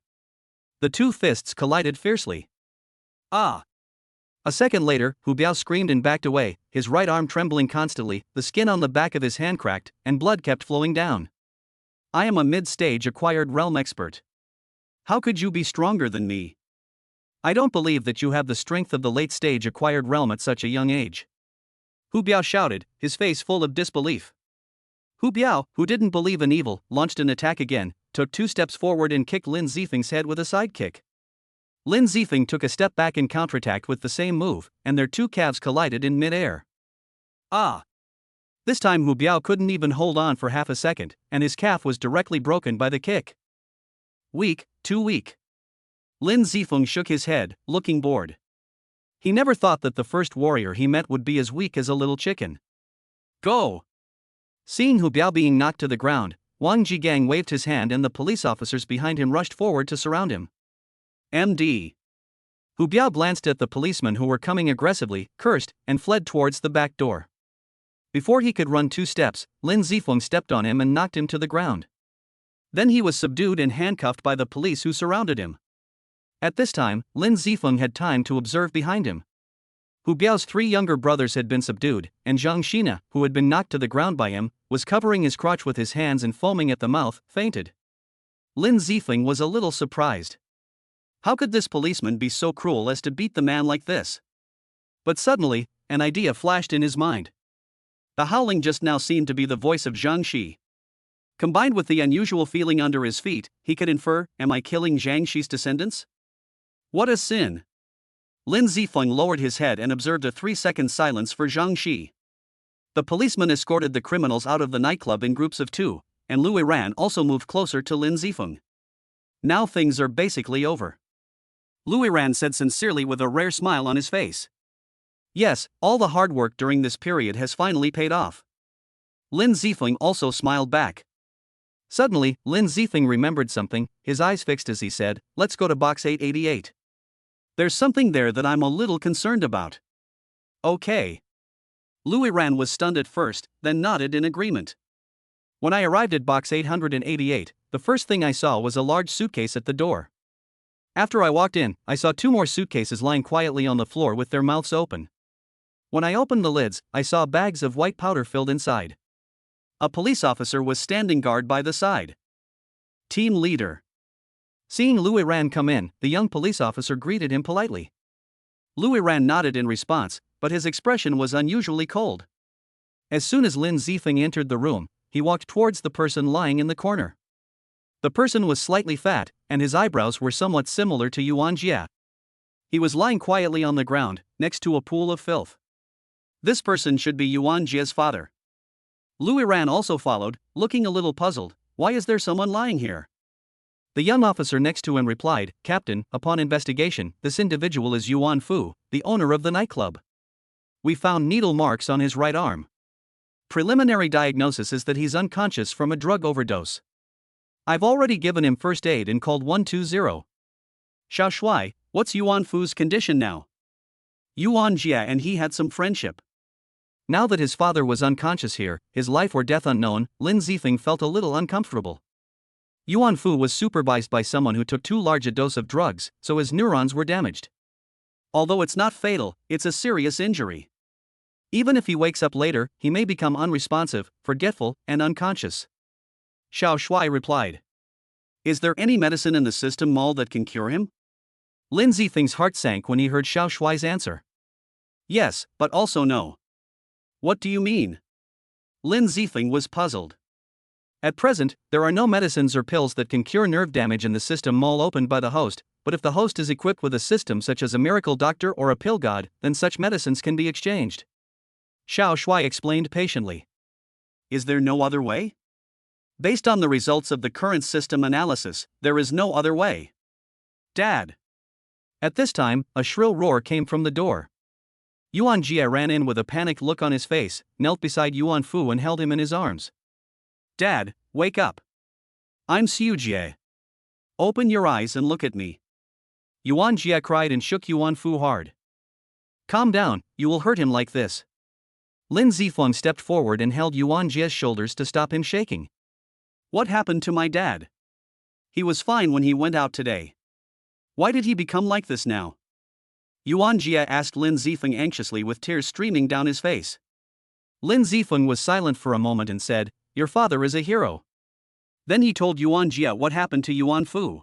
The two fists collided fiercely. Ah! A second later, Hu Biao screamed and backed away, his right arm trembling constantly, the skin on the back of his hand cracked, and blood kept flowing down. I am a mid-stage acquired realm expert. How could you be stronger than me? I don't believe that you have the strength of the late-stage acquired realm at such a young age. Hu Biao shouted, his face full of disbelief. Hu Biao, who didn't believe in evil, launched an attack again, took 2 steps forward and kicked Lin Zifeng's head with a side kick. Lin Zifeng took a step back and counterattacked with the same move, and their two calves collided in mid-air. Ah! This time Hu Biao couldn't even hold on for half a second, and his calf was directly broken by the kick. Weak, too weak. Lin Zifeng shook his head, looking bored. He never thought that the first warrior he met would be as weak as a little chicken. Go! Seeing Hu Biao being knocked to the ground, Wang Jigang waved his hand and the police officers behind him rushed forward to surround him. MD. Hu Biao glanced at the policemen who were coming aggressively, cursed, and fled towards the back door. Before he could run 2 steps, Lin Zifeng stepped on him and knocked him to the ground. Then he was subdued and handcuffed by the police who surrounded him. At this time, Lin Zifeng had time to observe behind him. Hu Biao's 3 younger brothers had been subdued, and Zhang Xina, who had been knocked to the ground by him, was covering his crotch with his hands and foaming at the mouth, fainted. Lin Zifeng was a little surprised. How could this policeman be so cruel as to beat the man like this? But suddenly, an idea flashed in his mind. The howling just now seemed to be the voice of Zhang Xi. Combined with the unusual feeling under his feet, he could infer, am I killing Zhang Xi's descendants? What a sin! Lin Zifeng lowered his head and observed a 3-second silence for Zhang Xi. The policeman escorted the criminals out of the nightclub in groups of 2, and Lu Yiran also moved closer to Lin Zifeng. Now things are basically over. Lu Yiran said sincerely with a rare smile on his face. Yes, all the hard work during this period has finally paid off. Lin Zifeng also smiled back. Suddenly, Lin Zifeng remembered something, his eyes fixed as he said, let's go to box 888. There's something there that I'm a little concerned about. Okay. Lu Yiran was stunned at first, then nodded in agreement. When I arrived at box 888, the first thing I saw was a large suitcase at the door. After I walked in, I saw 2 more suitcases lying quietly on the floor with their mouths open. When I opened the lids, I saw bags of white powder filled inside. A police officer was standing guard by the side. Team leader. Seeing Lu Yiran come in, the young police officer greeted him politely. Lu Yiran nodded in response, but his expression was unusually cold. As soon as Lin Zifeng entered the room, he walked towards the person lying in the corner. The person was slightly fat, and his eyebrows were somewhat similar to Yuan Jia. He was lying quietly on the ground, next to a pool of filth. This person should be Yuan Jia's father. Louis Ran also followed, looking a little puzzled. Why is there someone lying here? The young officer next to him replied, Captain, upon investigation, this individual is Yuan Fu, the owner of the nightclub. We found needle marks on his right arm. Preliminary diagnosis is that he's unconscious from a drug overdose. I've already given him first aid and called 120. Xiao Shuai, what's Yuan Fu's condition now? Yuan Jia and he had some friendship. Now that his father was unconscious here, his life or death unknown, Lin Zifeng felt a little uncomfortable. Yuan Fu was supervised by someone who took too large a dose of drugs, so his neurons were damaged. Although it's not fatal, it's a serious injury. Even if he wakes up later, he may become unresponsive, forgetful, and unconscious. Xiao Shuai replied. Is there any medicine in the system mall that can cure him? Lin Zifeng's heart sank when he heard Xiao Shuai's answer. Yes, but also no. What do you mean? Lin Zifeng was puzzled. At present, there are no medicines or pills that can cure nerve damage in the system mall opened by the host, but if the host is equipped with a system such as a miracle doctor or a pill god, then such medicines can be exchanged. Xiao Shuai explained patiently. Is there no other way? Based on the results of the current system analysis, there is no other way. Dad. At this time, a shrill roar came from the door. Yuan Jia ran in with a panicked look on his face, knelt beside Yuan Fu and held him in his arms. Dad, wake up. I'm Xiu Jie. Open your eyes and look at me. Yuan Jia cried and shook Yuan Fu hard. Calm down, you will hurt him like this. Lin Zifeng stepped forward and held Yuan Jia's shoulders to stop him shaking. What happened to my dad? He was fine when he went out today. Why did he become like this now? Yuan Jia asked Lin Zifeng anxiously with tears streaming down his face. Lin Zifeng was silent for a moment and said, Your father is a hero. Then he told Yuan Jia what happened to Yuan Fu.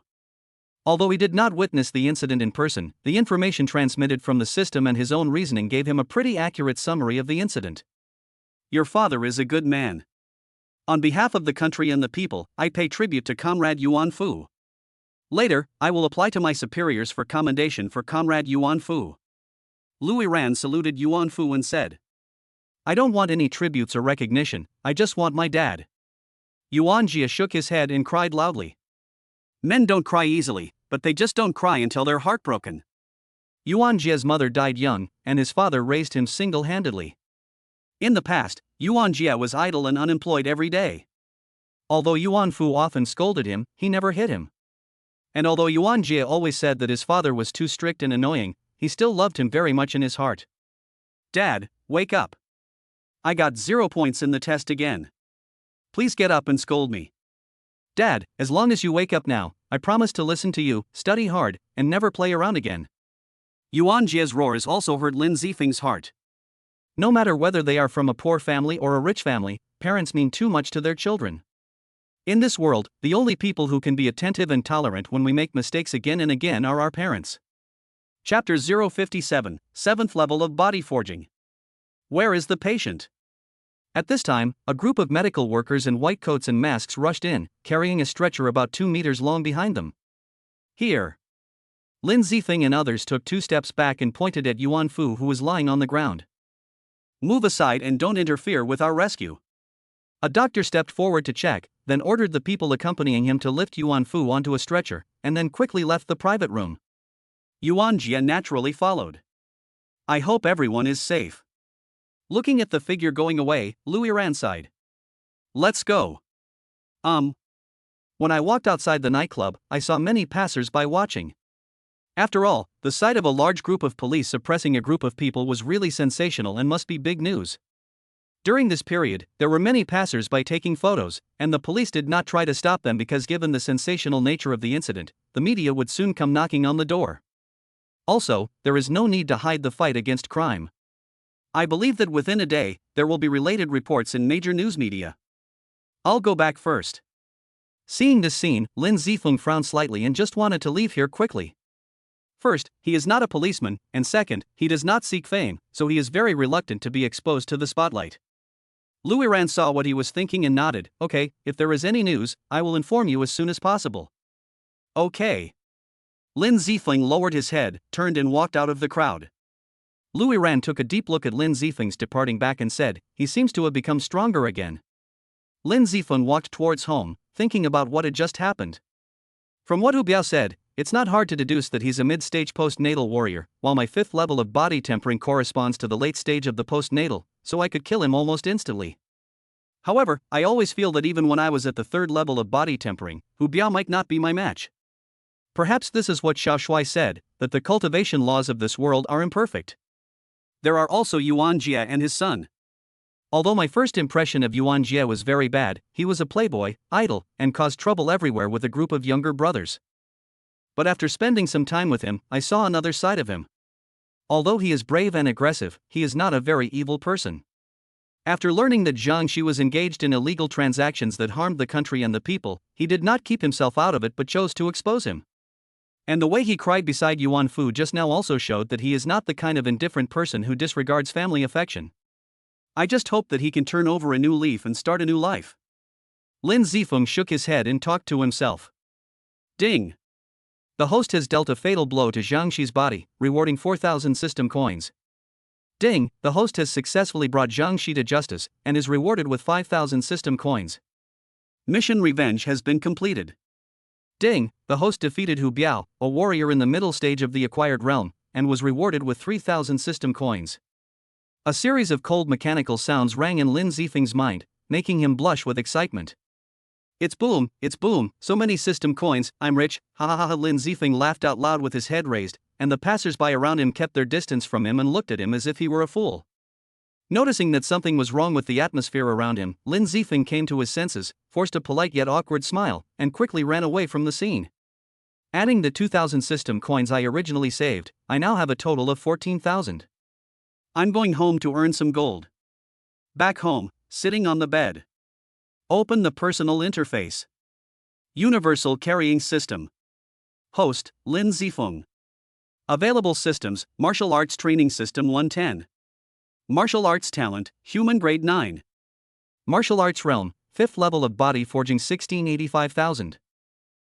Although he did not witness the incident in person, the information transmitted from the system and his own reasoning gave him a pretty accurate summary of the incident. Your father is a good man. On behalf of the country and the people, I pay tribute to Comrade Yuan Fu. Later, I will apply to my superiors for commendation for Comrade Yuan Fu. Louis Ran saluted Yuan Fu and said, I don't want any tributes or recognition, I just want my dad. Yuan Jia shook his head and cried loudly. Men don't cry easily, but they just don't cry until they're heartbroken. Yuan Jia's mother died young, and his father raised him single-handedly. In the past, Yuan Jia was idle and unemployed every day. Although Yuan Fu often scolded him, he never hit him. And although Yuan Jia always said that his father was too strict and annoying, he still loved him very much in his heart. Dad, wake up. I got 0 points in the test again. Please get up and scold me. Dad, as long as you wake up now, I promise to listen to you, study hard, and never play around again. Yuan Jia's roars also hurt Lin Zifeng's heart. No matter whether they are from a poor family or a rich family, parents mean too much to their children. In this world, the only people who can be attentive and tolerant when we make mistakes again and again are our parents. Chapter 057, 7th Level of Body Forging. Where is the patient? At this time, a group of medical workers in white coats and masks rushed in, carrying a stretcher about 2 meters long behind them. Here. Lin Zifeng and others took 2 steps back and pointed at Yuan Fu, who was lying on the ground. Move aside and don't interfere with our rescue. A doctor stepped forward to check, then ordered the people accompanying him to lift Yuan Fu onto a stretcher, and then quickly left the private room. Yuan Jia naturally followed. I hope everyone is safe. Looking at the figure going away, Louis Ran sighed. Let's go. When I walked outside the nightclub, I saw many passers-by watching. After all, the sight of a large group of police suppressing a group of people was really sensational and must be big news. During this period, there were many passers-by taking photos, and the police did not try to stop them because given the sensational nature of the incident, the media would soon come knocking on the door. Also, there is no need to hide the fight against crime. I believe that within a day, there will be related reports in major news media. I'll go back first. Seeing this scene, Lin Zifeng frowned slightly and just wanted to leave here quickly. First, he is not a policeman, and second, he does not seek fame, so he is very reluctant to be exposed to the spotlight. Louis Ran saw what he was thinking and nodded. Okay, if there is any news, I will inform you as soon as possible. Okay. Lin Zifeng lowered his head, turned and walked out of the crowd. Louis Ran took a deep look at Lin Zifeng's departing back and said, he seems to have become stronger again. Lin Zifeng walked towards home, thinking about what had just happened. From what Hu Biao said, it's not hard to deduce that he's a mid-stage postnatal warrior, while my 5th level of body tempering corresponds to the late stage of the postnatal, so I could kill him almost instantly. However, I always feel that even when I was at the 3rd level of body tempering, Hu Biao might not be my match. Perhaps this is what Xiao Shuai said, that the cultivation laws of this world are imperfect. There are also Yuan Jie and his son. Although my first impression of Yuan Jie was very bad, he was a playboy, idle, and caused trouble everywhere with a group of younger brothers. But after spending some time with him, I saw another side of him. Although he is brave and aggressive, he is not a very evil person. After learning that Zhang Shi was engaged in illegal transactions that harmed the country and the people, he did not keep himself out of it but chose to expose him. And the way he cried beside Yuan Fu just now also showed that he is not the kind of indifferent person who disregards family affection. I just hope that he can turn over a new leaf and start a new life. Lin Zifeng shook his head and talked to himself. Ding! The host has dealt a fatal blow to Zhang Shi's body, rewarding 4,000 system coins. Ding! The host has successfully brought Zhang Shi to justice, and is rewarded with 5,000 system coins. Mission Revenge has been completed. Ding! The host defeated Hu Biao, a warrior in the middle stage of the acquired realm, and was rewarded with 3,000 system coins. A series of cold mechanical sounds rang in Lin Zifeng's mind, making him blush with excitement. It's boom, so many system coins, I'm rich, ha ha ha. Lin Zifeng laughed out loud with his head raised, and the passers-by around him kept their distance from him and looked at him as if he were a fool. Noticing that something was wrong with the atmosphere around him, Lin Zifeng came to his senses, forced a polite yet awkward smile, and quickly ran away from the scene. Adding the 2,000 system coins I originally saved, I now have a total of 14,000. I'm going home to earn some gold. Back home, sitting on the bed. Open the personal interface. Universal Carrying System. Host, Lin Zifeng. Available systems, Martial Arts Training System 110. Martial Arts Talent, Human Grade 9. Martial Arts Realm, 5th level of Body Forging 1685,000.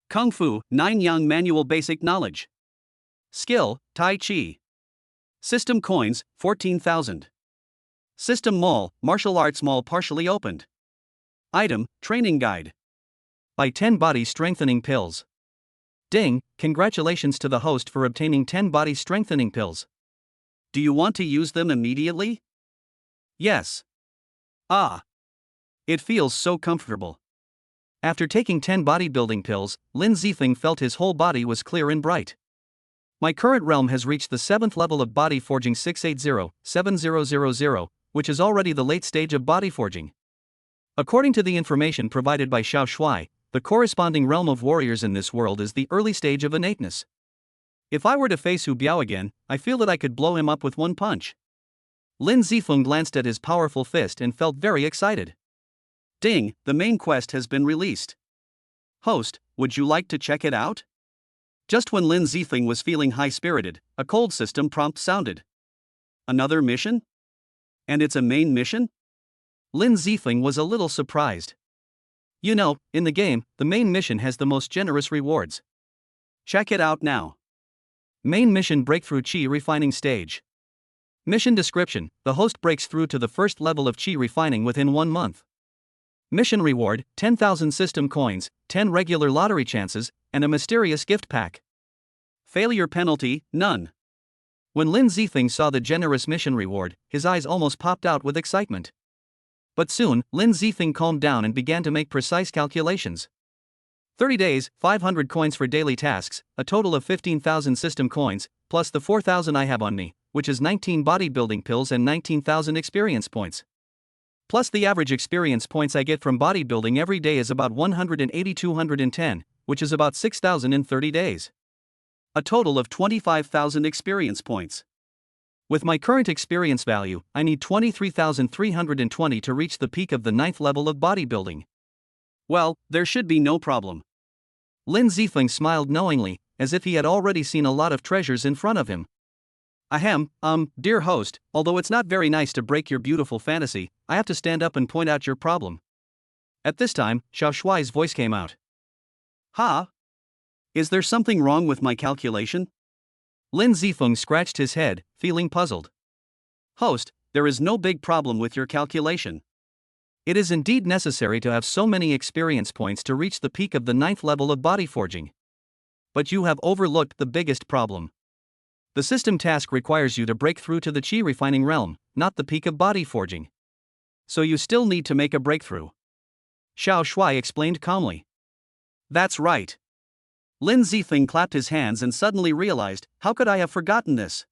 Kung Fu, 9 Yang Manual Basic Knowledge. Skill, Tai Chi. System Coins, 14,000. System Mall, Martial Arts Mall partially opened. Item, Training Guide. Buy 10 body strengthening pills. Ding! Congratulations to the host for obtaining 10 body strengthening pills. Do you want to use them immediately? Yes. Ah. It feels so comfortable. After taking 10 bodybuilding pills, Lin Zifeng felt his whole body was clear and bright. My current realm has reached the 7th level of body forging 680-7000, which is already the late stage of body forging. According to the information provided by Xiao Shuai, the corresponding realm of warriors in this world is the early stage of innateness. If I were to face Hu Biao again, I feel that I could blow him up with one punch. Lin Zifeng glanced at his powerful fist and felt very excited. Ding! The main quest has been released. Host, would you like to check it out? Just when Lin Zifeng was feeling high-spirited, a cold system prompt sounded. Another mission? And it's a main mission? Lin Zifeng was a little surprised. You know, in the game, the main mission has the most generous rewards. Check it out now. Main mission Breakthrough Qi Refining Stage. Mission description: the host breaks through to the first level of Qi refining within 1 month. Mission reward: 10,000 system coins, 10 regular lottery chances, and a mysterious gift pack. Failure penalty: none. When Lin Zifeng saw the generous mission reward, his eyes almost popped out with excitement. But soon, Lin Zifeng calmed down and began to make precise calculations. 30 days, 500 coins for daily tasks, a total of 15,000 system coins, plus the 4,000 I have on me, which is 19 bodybuilding pills and 19,000 experience points. Plus the average experience points I get from bodybuilding every day is about 180-210, which is about 6,000 in 30 days. A total of 25,000 experience points. With my current experience value, I need 23,320 to reach the peak of the 9th level of bodybuilding. Well, there should be no problem. Lin Zifeng smiled knowingly, as if he had already seen a lot of treasures in front of him. Ahem, dear host, although it's not very nice to break your beautiful fantasy, I have to stand up and point out your problem. At this time, Xiao Shuai's voice came out. Ha? Is there something wrong with my calculation? Lin Zifeng scratched his head, feeling puzzled. Host, there is no big problem with your calculation. It is indeed necessary to have so many experience points to reach the peak of the 9th level of body forging. But you have overlooked the biggest problem. The system task requires you to break through to the chi refining realm, not the peak of body forging. So you still need to make a breakthrough. Xiao Shuai explained calmly. That's right. Lin Zifeng clapped his hands and suddenly realized, how could I have forgotten this?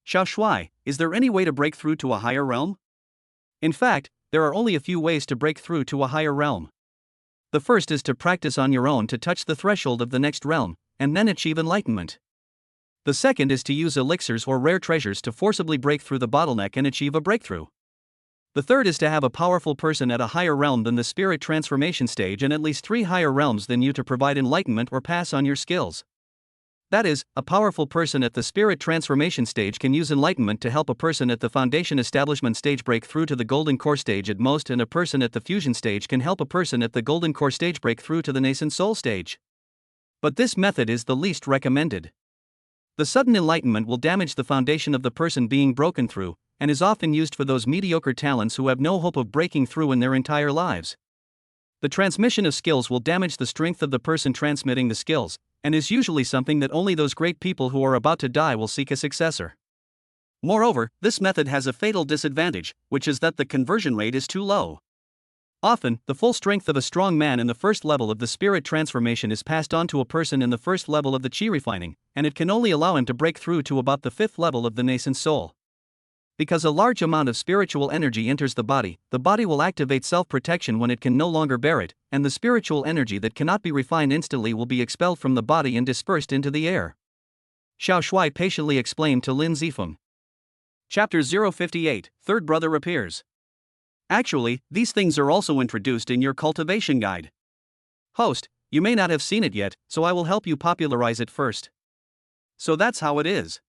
Xiao Shuai, is there any way to break through to a higher realm? In fact, there are only a few ways to break through to a higher realm. The first is to practice on your own to touch the threshold of the next realm, and then achieve enlightenment. The second is to use elixirs or rare treasures to forcibly break through the bottleneck and achieve a breakthrough. The third is to have a powerful person at a higher realm than the spirit transformation stage and at least 3 higher realms than you to provide enlightenment or pass on your skills. That is, a powerful person at the spirit transformation stage can use enlightenment to help a person at the foundation establishment stage break through to the golden core stage at most, and a person at the fusion stage can help a person at the golden core stage break through to the nascent soul stage. But this method is the least recommended. The sudden enlightenment will damage the foundation of the person being broken through, and is often used for those mediocre talents who have no hope of breaking through in their entire lives. The transmission of skills will damage the strength of the person transmitting the skills, and is usually something that only those great people who are about to die will seek a successor. Moreover, this method has a fatal disadvantage, which is that the conversion rate is too low. Often, the full strength of a strong man in the first level of the spirit transformation is passed on to a person in the first level of the chi refining, and it can only allow him to break through to about the 5th level of the nascent soul. Because a large amount of spiritual energy enters the body will activate self-protection when it can no longer bear it, and the spiritual energy that cannot be refined instantly will be expelled from the body and dispersed into the air. Xiao Shuai patiently explained to Lin Zifeng. Chapter 058, Third Brother Appears. Actually, these things are also introduced in your cultivation guide. Host, you may not have seen it yet, so I will help you popularize it first. So that's how it is.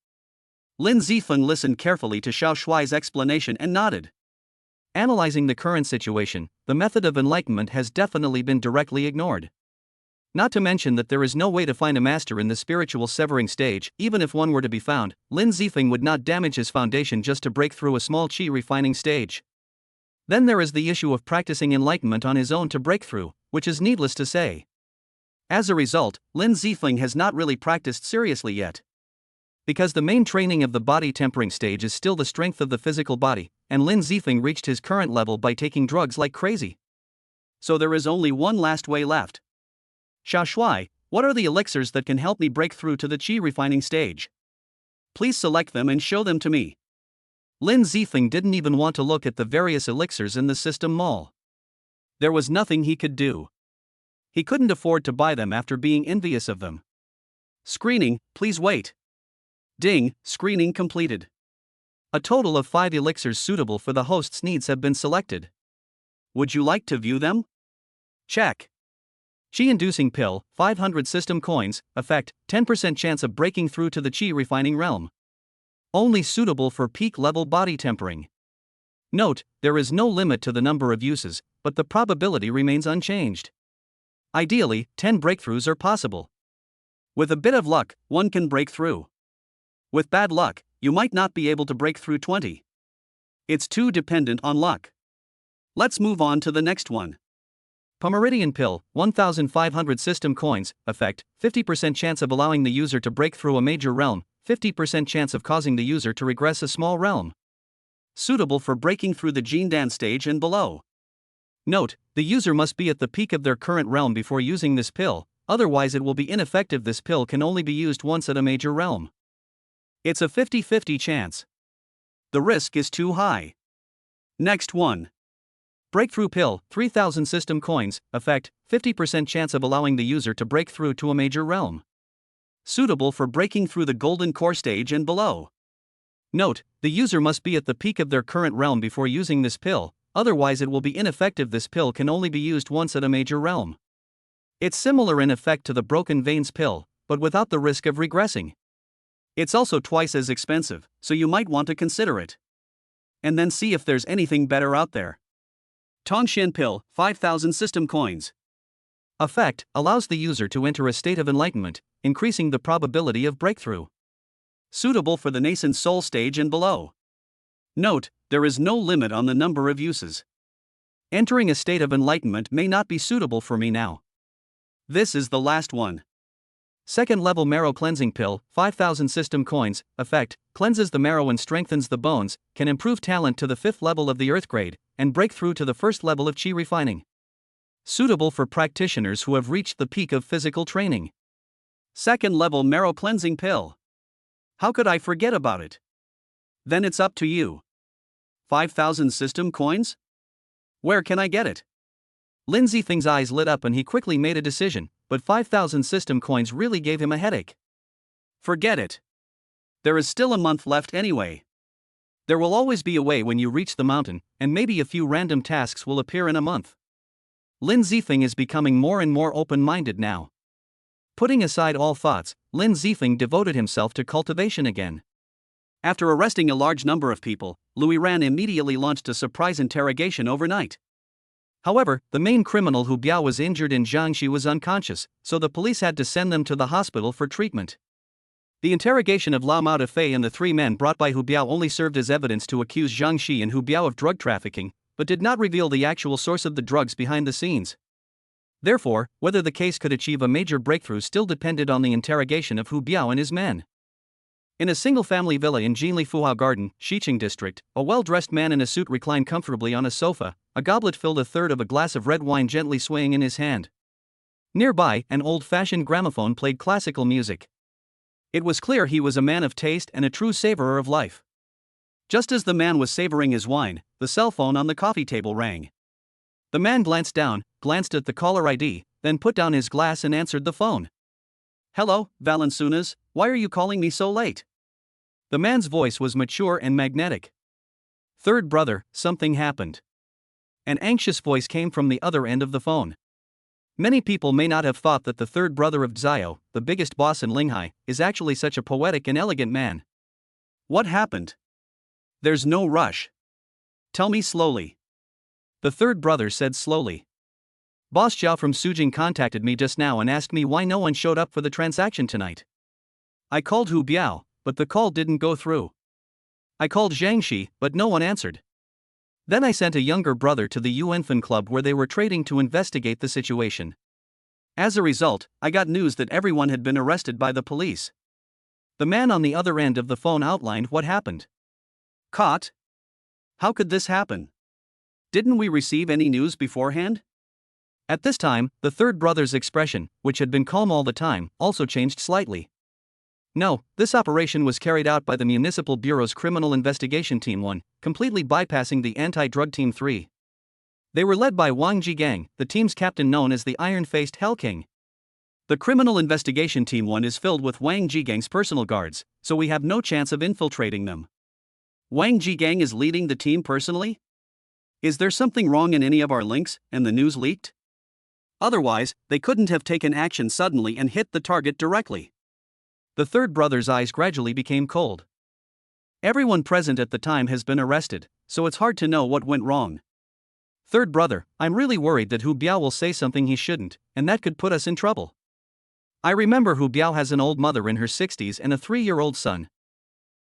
Lin Zifeng listened carefully to Xiao Shuai's explanation and nodded. Analyzing the current situation, the method of enlightenment has definitely been directly ignored. Not to mention that there is no way to find a master in the spiritual severing stage. Even if one were to be found, Lin Zifeng would not damage his foundation just to break through a small chi refining stage. Then there is the issue of practicing enlightenment on his own to break through, which is needless to say. As a result, Lin Zifeng has not really practiced seriously yet. Because the main training of the body tempering stage is still the strength of the physical body, and Lin Zifeng reached his current level by taking drugs like crazy. So there is only one last way left. Xiao Shuai, what are the elixirs that can help me break through to the chi refining stage? Please select them and show them to me. Lin Zifeng didn't even want to look at the various elixirs in the system mall. There was nothing he could do. He couldn't afford to buy them after being envious of them. Screening, please wait. Ding, screening completed. A total of 5 elixirs suitable for the host's needs have been selected. Would you like to view them? Check. Chi-inducing pill, 500 system coins, effect, 10% chance of breaking through to the chi refining realm. Only suitable for peak level body tempering. Note, there is no limit to the number of uses, but the probability remains unchanged. Ideally, 10 breakthroughs are possible. With a bit of luck, one can break through. With bad luck, you might not be able to break through 20. It's too dependent on luck. Let's move on to the next one. Pomeridian pill, 1,500 system coins, effect, 50% chance of allowing the user to break through a major realm, 50% chance of causing the user to regress a small realm. Suitable for breaking through the Jindan stage and below. Note, the user must be at the peak of their current realm before using this pill, otherwise it will be ineffective. This pill can only be used once at a major realm. It's a 50-50 chance. The risk is too high. Next one. Breakthrough pill, 3,000 system coins, effect, 50% chance of allowing the user to break through to a major realm. Suitable for breaking through the golden core stage and below. Note, the user must be at the peak of their current realm before using this pill, otherwise it will be ineffective. This pill can only be used once at a major realm. It's similar in effect to the broken veins pill, but without the risk of regressing. It's also twice as expensive, so you might want to consider it. And then see if there's anything better out there. Tongxian pill, 5,000 system coins. Effect, allows the user to enter a state of enlightenment, increasing the probability of breakthrough. Suitable for the nascent soul stage and below. Note, there is no limit on the number of uses. Entering a state of enlightenment may not be suitable for me now. This is the last one. Second level marrow cleansing pill, 5,000 system coins, effect, cleanses the marrow and strengthens the bones, can improve talent to the 5th level of the earth grade, and break through to the 1st level of chi refining. Suitable for practitioners who have reached the peak of physical training. Second level marrow cleansing pill. How could I forget about it? Then it's up to you. 5,000 system coins? Where can I get it? Lin Zifeng's eyes lit up and he quickly made a decision, but 5,000 system coins really gave him a headache. Forget it. There is still a month left anyway. There will always be a way when you reach the mountain, and maybe a few random tasks will appear in a month. Lin Zifeng is becoming more and more open-minded now. Putting aside all thoughts, Lin Zifeng devoted himself to cultivation again. After arresting a large number of people, Louis Ran immediately launched a surprise interrogation overnight. However, the main criminal Hu Biao was injured and Jiangxi was unconscious, so the police had to send them to the hospital for treatment. The interrogation of Lao Mao Fei and the 3 men brought by Hu Biao only served as evidence to accuse Jiangxi and Hu Biao of drug trafficking, but did not reveal the actual source of the drugs behind the scenes. Therefore, whether the case could achieve a major breakthrough still depended on the interrogation of Hu Biao and his men. In a single-family villa in Jinli Fuhao Garden, Xiqing District, a well-dressed man in a suit reclined comfortably on a sofa, a goblet filled a third of a glass of red wine gently swaying in his hand. Nearby, an old-fashioned gramophone played classical music. It was clear he was a man of taste and a true savorer of life. Just as the man was savoring his wine, the cell phone on the coffee table rang. The man glanced down, glanced at the caller ID, then put down his glass and answered the phone. "Hello, Valenzunas, why are you calling me so late?" The man's voice was mature and magnetic. "Third brother, something happened." An anxious voice came from the other end of the phone. Many people may not have thought that the third brother of Zhao, the biggest boss in Linghai, is actually such a poetic and elegant man. "What happened?" "There's no rush. Tell me slowly." The third brother said slowly. "Boss Zhao from Sujing contacted me just now and asked me why no one showed up for the transaction tonight. I called Hu Biao, but the call didn't go through. I called Jiangxi, but no one answered. Then I sent a younger brother to the Yuanfen Club where they were trading to investigate the situation. As a result, I got news that everyone had been arrested by the police." The man on the other end of the phone outlined what happened. "Caught? How could this happen? Didn't we receive any news beforehand?" At this time, the third brother's expression, which had been calm all the time, also changed slightly. "No, this operation was carried out by the Municipal Bureau's Criminal Investigation Team 1, completely bypassing the Anti-Drug Team 3. They were led by Wang Jigang, the team's captain known as the Iron-Faced Hell King. The Criminal Investigation Team 1 is filled with Wang Jigang's personal guards, so we have no chance of infiltrating them." Wang Jigang is leading the team personally? Is there something wrong in any of our links, and the news leaked? Otherwise, they couldn't have taken action suddenly and hit the target directly. The third brother's eyes gradually became cold. "Everyone present at the time has been arrested, so it's hard to know what went wrong. Third brother, I'm really worried that Hu Biao will say something he shouldn't, and that could put us in trouble. I remember Hu Biao has an old mother in her 60s and a 3-year-old son."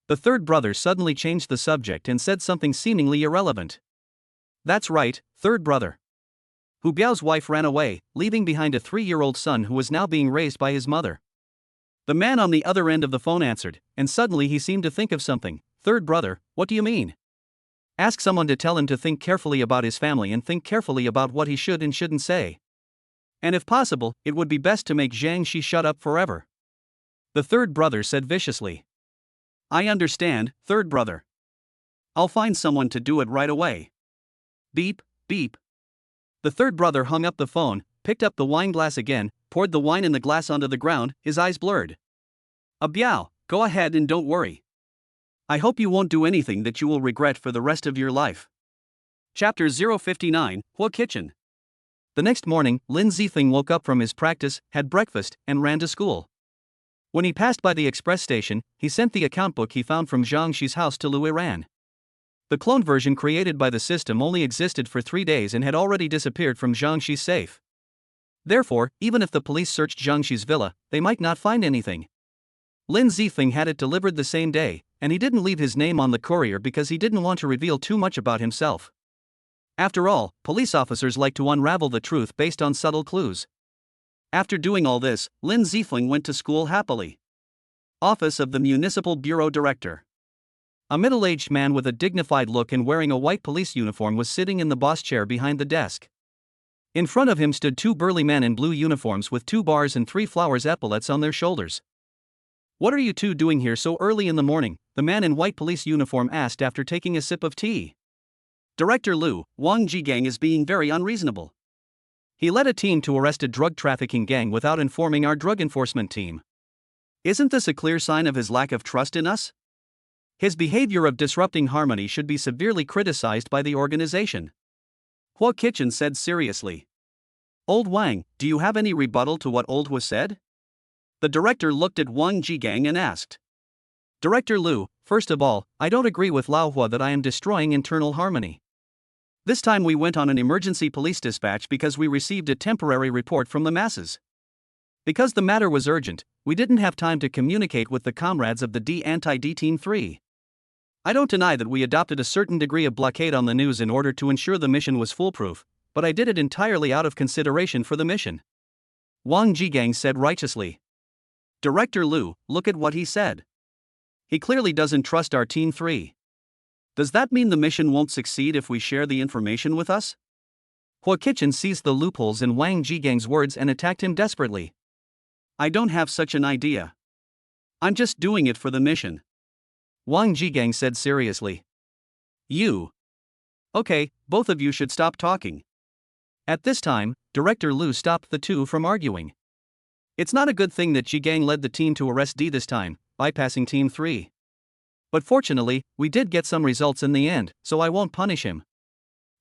The third brother suddenly changed the subject and said something seemingly irrelevant. "That's right, third brother. Hu Biao's wife ran away, leaving behind a 3-year-old son who was now being raised by his mother." The man on the other end of the phone answered, and suddenly he seemed to think of something. "Third brother, what do you mean?" "Ask someone to tell him to think carefully about his family and think carefully about what he should and shouldn't say. And if possible, it would be best to make Jiangxi shut up forever." The third brother said viciously. "I understand, third brother. I'll find someone to do it right away." Beep, beep. The third brother hung up the phone, picked up the wine glass again, poured the wine in the glass onto the ground, his eyes blurred. "Biao, go ahead and don't worry. I hope you won't do anything that you will regret for the rest of your life." Chapter 059, Hua Kitchen. The next morning, Lin Zifeng woke up from his practice, had breakfast, and ran to school. When he passed by the express station, he sent the account book he found from Jiangxi's house to Louis Ran. The cloned version created by the system only existed for 3 days and had already disappeared from Jiangxi's safe. Therefore, even if the police searched Jiangxi's villa, they might not find anything. Lin Zifeng had it delivered the same day, and he didn't leave his name on the courier because he didn't want to reveal too much about himself. After all, police officers like to unravel the truth based on subtle clues. After doing all this, Lin Ziefling went to school happily. Office of the Municipal Bureau Director. A middle-aged man with a dignified look and wearing a white police uniform was sitting in the boss chair behind the desk. In front of him stood two burly men in blue uniforms with 2 bars and 3 flowers epaulets on their shoulders. "What are you two doing here so early in the morning?" the man in white police uniform asked after taking a sip of tea. "Director Liu, Wang Jigang is being very unreasonable. He led a team to arrest a drug trafficking gang without informing our drug enforcement team. Isn't this a clear sign of his lack of trust in us? His behavior of disrupting harmony should be severely criticized by the organization." Hua Kitchen said seriously. "Old Wang, do you have any rebuttal to what Old Hua said?" The director looked at Wang Jigang and asked. "Director Liu, first of all, I don't agree with Lao Hua that I am destroying internal harmony. This time we went on an emergency police dispatch because we received a temporary report from the masses. Because the matter was urgent, we didn't have time to communicate with the comrades of the D-Anti-D Team 3. I don't deny that we adopted a certain degree of blockade on the news in order to ensure the mission was foolproof, but I did it entirely out of consideration for the mission," Wang Jigang said righteously. "Director Liu, look at what he said. He clearly doesn't trust our Team 3. Does that mean the mission won't succeed if we share the information with us?" Hua Kitchen seized the loopholes in Wang Jigang's words and attacked him desperately. "I don't have such an idea. I'm just doing it for the mission," Wang Jigang said seriously. "You. Okay, both of you should stop talking." At this time, Director Liu stopped the two from arguing. "It's not a good thing that Jigang led the team to arrest D this time, bypassing Team 3. But fortunately, we did get some results in the end, so I won't punish him.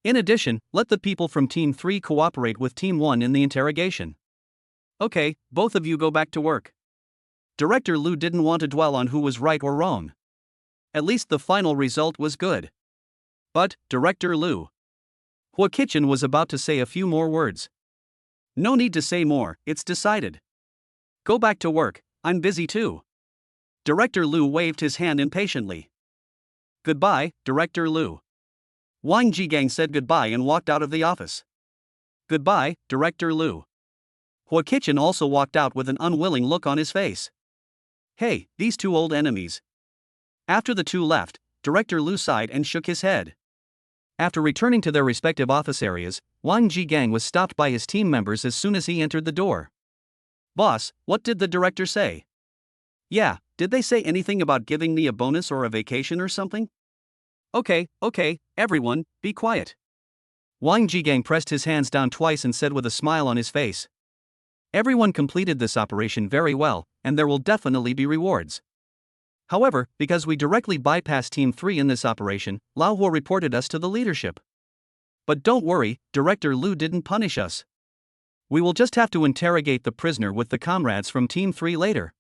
In addition, let the people from Team 3 cooperate with Team 1 in the interrogation. Okay, both of you go back to work." Director Liu didn't want to dwell on who was right or wrong. At least the final result was good. "But, Director Liu." Hua Kitchen was about to say a few more words. "No need to say more, it's decided. Go back to work, I'm busy too." Director Liu waved his hand impatiently. "Goodbye, Director Liu." Wang Jigang said goodbye and walked out of the office. "Goodbye, Director Liu." Hua Kitchen also walked out with an unwilling look on his face. "Hey, these two old enemies." After the two left, Director Liu sighed and shook his head. After returning to their respective office areas, Wang Jigang was stopped by his team members as soon as he entered the door. "Boss, what did the director say?" "Yeah, did they say anything about giving me a bonus or a vacation or something?" Okay, everyone, be quiet." Wang Jigang pressed his hands down twice and said with a smile on his face. "Everyone completed this operation very well, and there will definitely be rewards. However, because we directly bypassed Team 3 in this operation, Lao Hua reported us to the leadership. But don't worry, Director Liu didn't punish us. We will just have to interrogate the prisoner with the comrades from Team 3 later."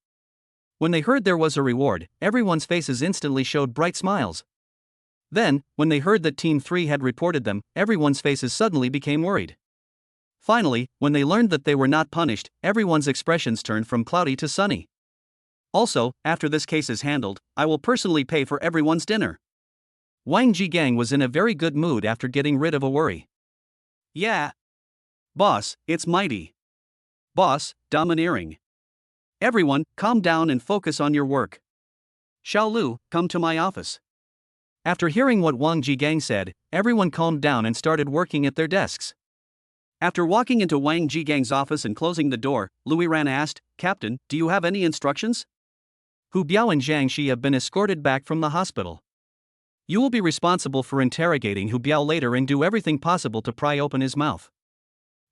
When they heard there was a reward, everyone's faces instantly showed bright smiles. Then, when they heard that Team 3 had reported them, everyone's faces suddenly became worried. Finally, when they learned that they were not punished, everyone's expressions turned from cloudy to sunny. "Also, after this case is handled, I will personally pay for everyone's dinner." Wang Jigang was in a very good mood after getting rid of a worry. "Yeah. Boss, it's mighty. Boss, domineering. Everyone, calm down and focus on your work. Xiao Lu, come to my office." After hearing what Wang Jigang said, everyone calmed down and started working at their desks. After walking into Wang Jigang's office and closing the door, Louis Ran asked, "Captain, do you have any instructions?" "Hu Biao and Zhang Shi have been escorted back from the hospital. You will be responsible for interrogating Hu Biao later and do everything possible to pry open his mouth.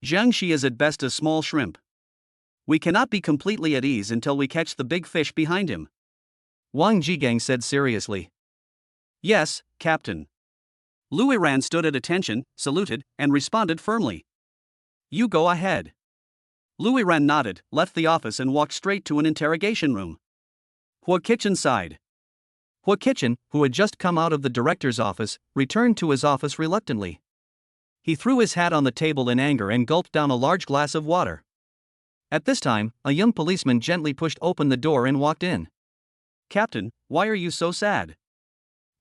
Zhang Shi is at best a small shrimp. We cannot be completely at ease until we catch the big fish behind him," Wang Jigang said seriously. "Yes, Captain." Louis Ran stood at attention, saluted, and responded firmly. "You go ahead." Louis Ran nodded, left the office and walked straight to an interrogation room. Hua Kitchen sighed. Hua Kitchen, who had just come out of the director's office, returned to his office reluctantly. He threw his hat on the table in anger and gulped down a large glass of water. At this time, a young policeman gently pushed open the door and walked in. "Captain, why are you so sad?"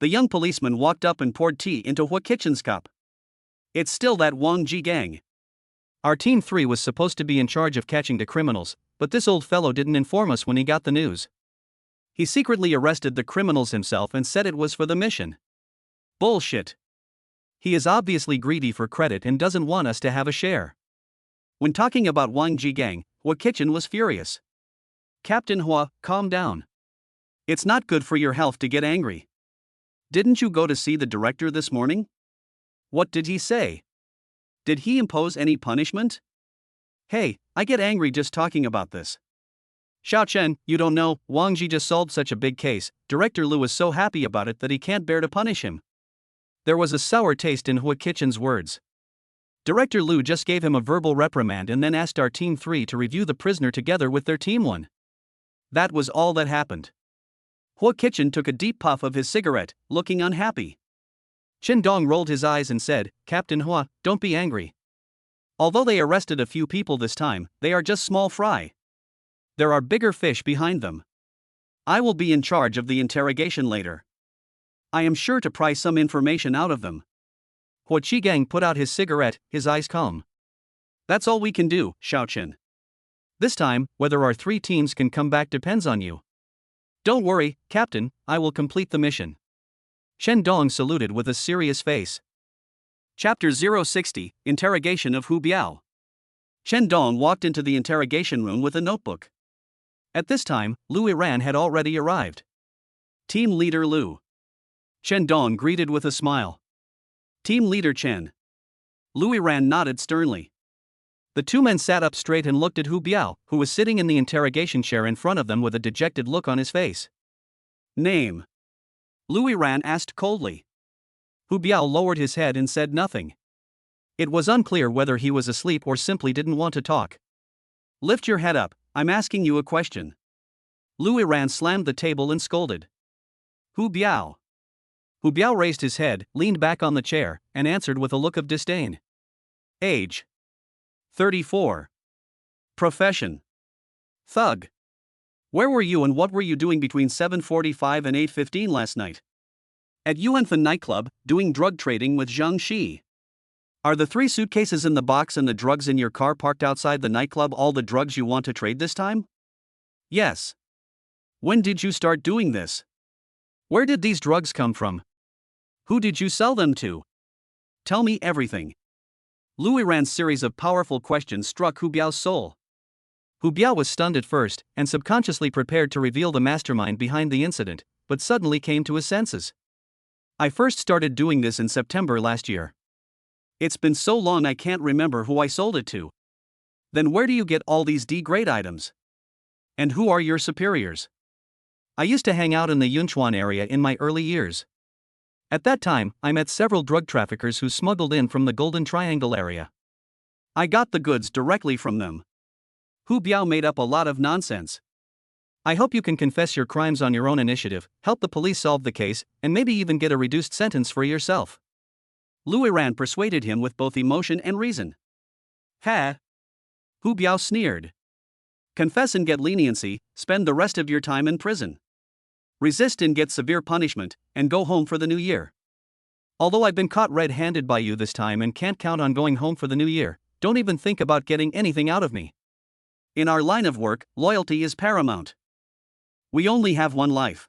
The young policeman walked up and poured tea into Hua Kitchen's cup. It's still that Wang Ji gang. Our Team 3 was supposed to be in charge of catching the criminals, but this old fellow didn't inform us when he got the news. He secretly arrested the criminals himself and said it was for the mission. Bullshit. He is obviously greedy for credit and doesn't want us to have a share. When talking about Wang Ji gang, Hua Kitchen was furious. Captain Hua, calm down. It's not good for your health to get angry. Didn't you go to see the director this morning? What did he say? Did he impose any punishment? Hey, I get angry just talking about this. Xiao Chen, you don't know, Wang Ji just solved such a big case. Director Lu is so happy about it that he can't bear to punish him. There was a sour taste in Hua Kitchen's words. Director Lu just gave him a verbal reprimand and then asked our Team 3 to review the prisoner together with their Team 1. That was all that happened. Hua Kitchen took a deep puff of his cigarette, looking unhappy. Chen Dong rolled his eyes and said, Captain Hua, don't be angry. Although they arrested a few people this time, they are just small fry. There are bigger fish behind them. I will be in charge of the interrogation later. I am sure to pry some information out of them. Hua Qigang put out his cigarette, his eyes calm. That's all we can do, Xiao Chen. This time, whether our 3 teams can come back depends on you. Don't worry, Captain, I will complete the mission. Chen Dong saluted with a serious face. Chapter 060, Interrogation of Hu Biao. Chen Dong walked into the interrogation room with a notebook. At this time, Lu Yiran had already arrived. Team Leader Lu. Chen Dong greeted with a smile. Team Leader Chen. Lu Yiran nodded sternly. The 2 men sat up straight and looked at Hu Biao, who was sitting in the interrogation chair in front of them with a dejected look on his face. Name? Lu Yiran asked coldly. Hu Biao lowered his head and said nothing. It was unclear whether he was asleep or simply didn't want to talk. Lift your head up, I'm asking you a question. Lu Yiran slammed the table and scolded. Hu Biao. Hu Biao raised his head, leaned back on the chair, and answered with a look of disdain. Age? 34. Profession? Thug. Where were you and what were you doing between 7:45 and 8:15 last night? At Yuanfen nightclub, doing drug trading with Zhang Shi. Are the 3 suitcases in the box and the drugs in your car parked outside the nightclub all the drugs you want to trade this time? Yes. When did you start doing this? Where did these drugs come from? Who did you sell them to? Tell me everything. Lu Yiran's series of powerful questions struck Hu Biao's soul. Hu Biao was stunned at first, and subconsciously prepared to reveal the mastermind behind the incident, but suddenly came to his senses. I first started doing this in September last year. It's been so long I can't remember who I sold it to. Then where do you get all these D-grade items? And who are your superiors? I used to hang out in the Yunchuan area in my early years. At that time, I met several drug traffickers who smuggled in from the Golden Triangle area. I got the goods directly from them. Hu Biao made up a lot of nonsense. I hope you can confess your crimes on your own initiative, help the police solve the case, and maybe even get a reduced sentence for yourself. Lu Yiran persuaded him with both emotion and reason. Ha! Hu Biao sneered. Confess and get leniency, spend the rest of your time in prison. Resist and get severe punishment, and go home for the new year. Although I've been caught red-handed by you this time and can't count on going home for the new year, don't even think about getting anything out of me. In our line of work, loyalty is paramount. We only have one life.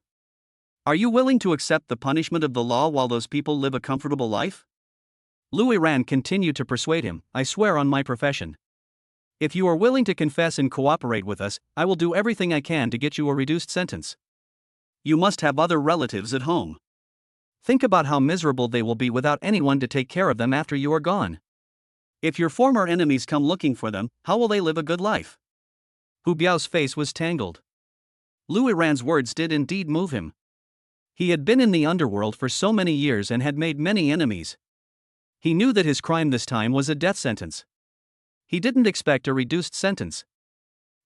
Are you willing to accept the punishment of the law while those people live a comfortable life? Lu Yiran continued to persuade him, I swear on my profession. If you are willing to confess and cooperate with us, I will do everything I can to get you a reduced sentence. You must have other relatives at home. Think about how miserable they will be without anyone to take care of them after you are gone. If your former enemies come looking for them, how will they live a good life? Hu Biao's face was tangled. Lu Yiran's words did indeed move him. He had been in the underworld for so many years and had made many enemies. He knew that his crime this time was a death sentence. He didn't expect a reduced sentence.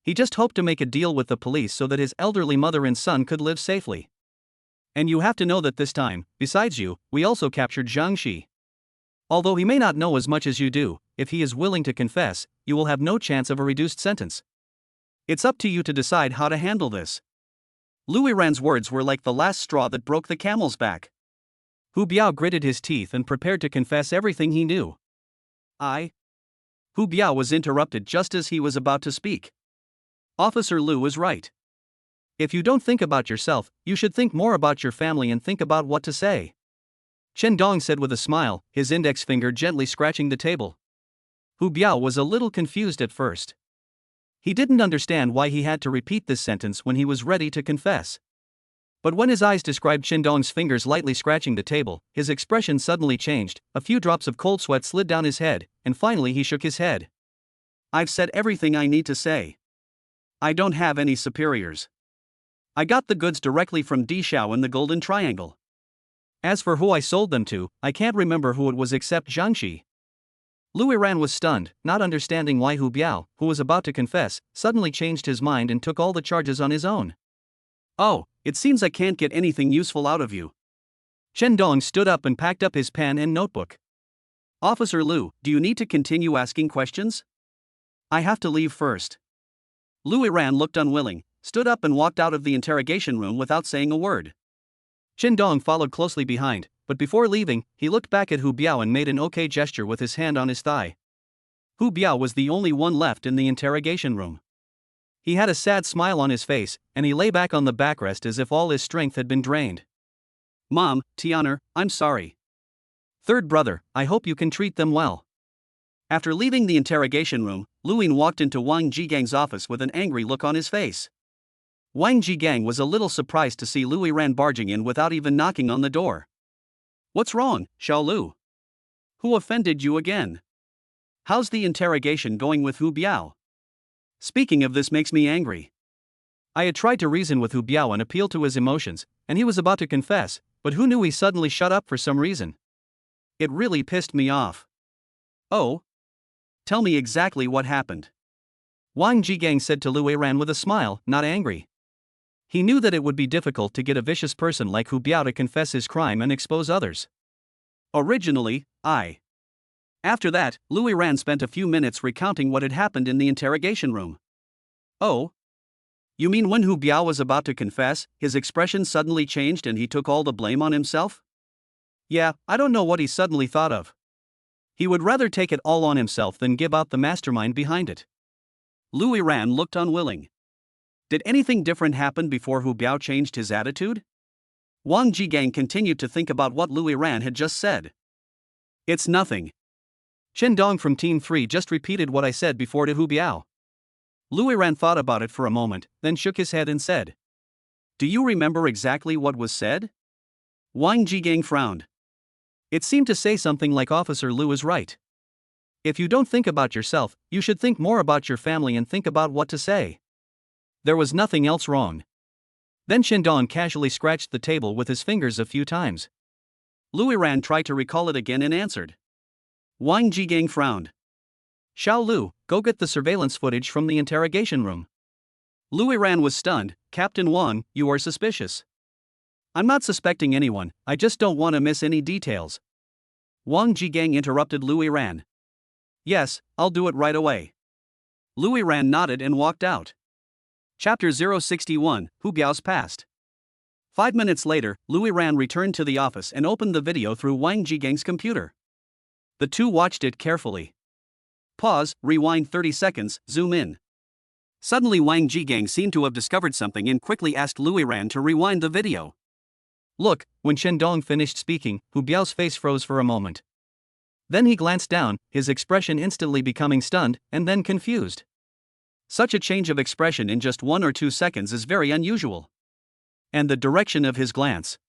He just hoped to make a deal with the police so that his elderly mother and son could live safely. And you have to know that this time, besides you, we also captured Zhang Shi. Although he may not know as much as you do, if he is willing to confess, you will have no chance of a reduced sentence. It's up to you to decide how to handle this. Lu Yiran's words were like the last straw that broke the camel's back. Hu Biao gritted his teeth and prepared to confess everything he knew. Hu Biao was interrupted just as he was about to speak. Officer Lu was right. If you don't think about yourself, you should think more about your family and think about what to say. Chen Dong said with a smile, his index finger gently scratching the table. Hu Biao was a little confused at first. He didn't understand why he had to repeat this sentence when he was ready to confess. But when his eyes described Chen Dong's fingers lightly scratching the table, his expression suddenly changed, a few drops of cold sweat slid down his head, and finally he shook his head. I've said everything I need to say. I don't have any superiors. I got the goods directly from Di Xiao in the Golden Triangle. As for who I sold them to, I can't remember who it was except Zhang Shi. Lu Yiran was stunned, not understanding why Hu Biao, who was about to confess, suddenly changed his mind and took all the charges on his own. Oh, it seems I can't get anything useful out of you. Chen Dong stood up and packed up his pen and notebook. Officer Lu, do you need to continue asking questions? I have to leave first. Lu Yiran looked unwilling, stood up and walked out of the interrogation room without saying a word. Chen Dong followed closely behind, but before leaving, he looked back at Hu Biao and made an okay gesture with his hand on his thigh. Hu Biao was the only one left in the interrogation room. He had a sad smile on his face, and he lay back on the backrest as if all his strength had been drained. Mom, Tianer, I'm sorry. Third brother, I hope you can treat them well. After leaving the interrogation room, Luin walked into Wang Jigang's office with an angry look on his face. Wang Jigang was a little surprised to see Lu Yiran barging in without even knocking on the door. What's wrong, Xiao Lu? Who offended you again? How's the interrogation going with Hu Biao? Speaking of this makes me angry. I had tried to reason with Hu Biao and appeal to his emotions, and he was about to confess, but who knew he suddenly shut up for some reason? It really pissed me off. Oh? Tell me exactly what happened. Wang Jigang said to Lu Yiran with a smile, not angry. He knew that it would be difficult to get a vicious person like Hu Biao to confess his crime and expose others. Originally, After that, Lu Yiran spent a few minutes recounting what had happened in the interrogation room. Oh? You mean when Hu Biao was about to confess, his expression suddenly changed and he took all the blame on himself? Yeah, I don't know what he suddenly thought of. He would rather take it all on himself than give out the mastermind behind it. Lu Yiran looked unwilling. Did anything different happen before Hu Biao changed his attitude? Wang Jigang continued to think about what Lu Yiran had just said. It's nothing. Chen Dong from Team 3 just repeated what I said before to Hu Biao. Lu Yiran thought about it for a moment, then shook his head and said, Do you remember exactly what was said? Wang Jigang frowned. It seemed to say something like Officer Lu is right. If you don't think about yourself, you should think more about your family and think about what to say. There was nothing else wrong. Then Chen Dong casually scratched the table with his fingers a few times. Lu Yiran tried to recall it again and answered. Wang Jigang frowned. Xiao Lu, go get the surveillance footage from the interrogation room. Lu Yiran was stunned. Captain Wang, you are suspicious. I'm not suspecting anyone, I just don't want to miss any details. Wang Jigang interrupted Lu Yiran. Yes, I'll do it right away. Lu Yiran nodded and walked out. Chapter 061, Hu Biao's Past. 5 minutes later, Lu Yiran returned to the office and opened the video through Wang Jigang's computer. The two watched it carefully. Pause, rewind 30 seconds, zoom in. Suddenly Wang Jigang seemed to have discovered something and quickly asked Lu Yiran to rewind the video. Look, when Chen Dong finished speaking, Hu Biao's face froze for a moment. Then he glanced down, his expression instantly becoming stunned, and then confused. Such a change of expression in just 1 or 2 seconds is very unusual. And the direction of his glance.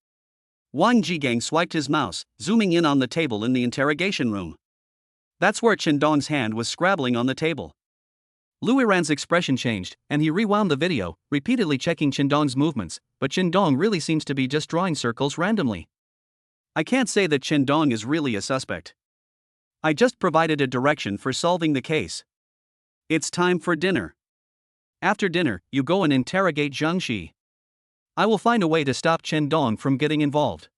Wang Jigang swiped his mouse, zooming in on the table in the interrogation room. That's where Chen Dong's hand was scrabbling on the table. Lu Yiran's expression changed, and he rewound the video, repeatedly checking Chen Dong's movements, but Chen Dong really seems to be just drawing circles randomly. I can't say that Chen Dong is really a suspect. I just provided a direction for solving the case. It's time for dinner. After dinner, you go and interrogate Zhang Shi. I will find a way to stop Chen Dong from getting involved.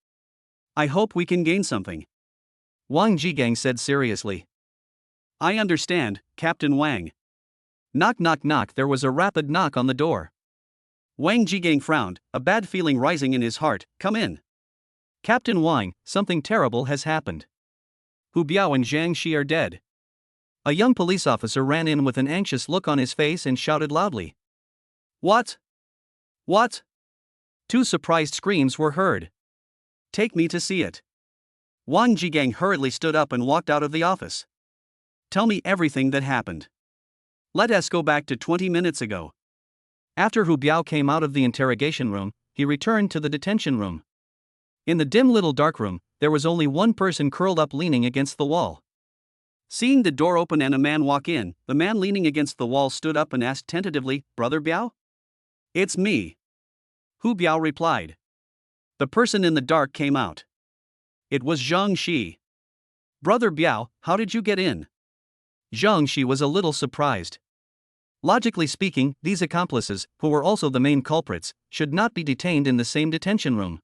I hope we can gain something. Wang Jigang said seriously. I understand, Captain Wang. Knock knock knock. There was a rapid knock on the door. Wang Jigang frowned, a bad feeling rising in his heart. Come in. Captain Wang, something terrible has happened. Hu Biao and Zhang Shi are dead. A young police officer ran in with an anxious look on his face and shouted loudly. "What? What?" Two surprised screams were heard. "Take me to see it." Wang Jigang hurriedly stood up and walked out of the office. "Tell me everything that happened. Let us go back to 20 minutes ago." After Hu Biao came out of the interrogation room, he returned to the detention room. In the dim little dark room, there was only one person curled up leaning against the wall. Seeing the door open and a man walk in, the man leaning against the wall stood up and asked tentatively, "Brother Biao?" "It's me," Hu Biao replied. The person in the dark came out. It was Zhang Shi. "Brother Biao, how did you get in?" Zhang Shi was a little surprised. Logically speaking, these accomplices, who were also the main culprits, should not be detained in the same detention room.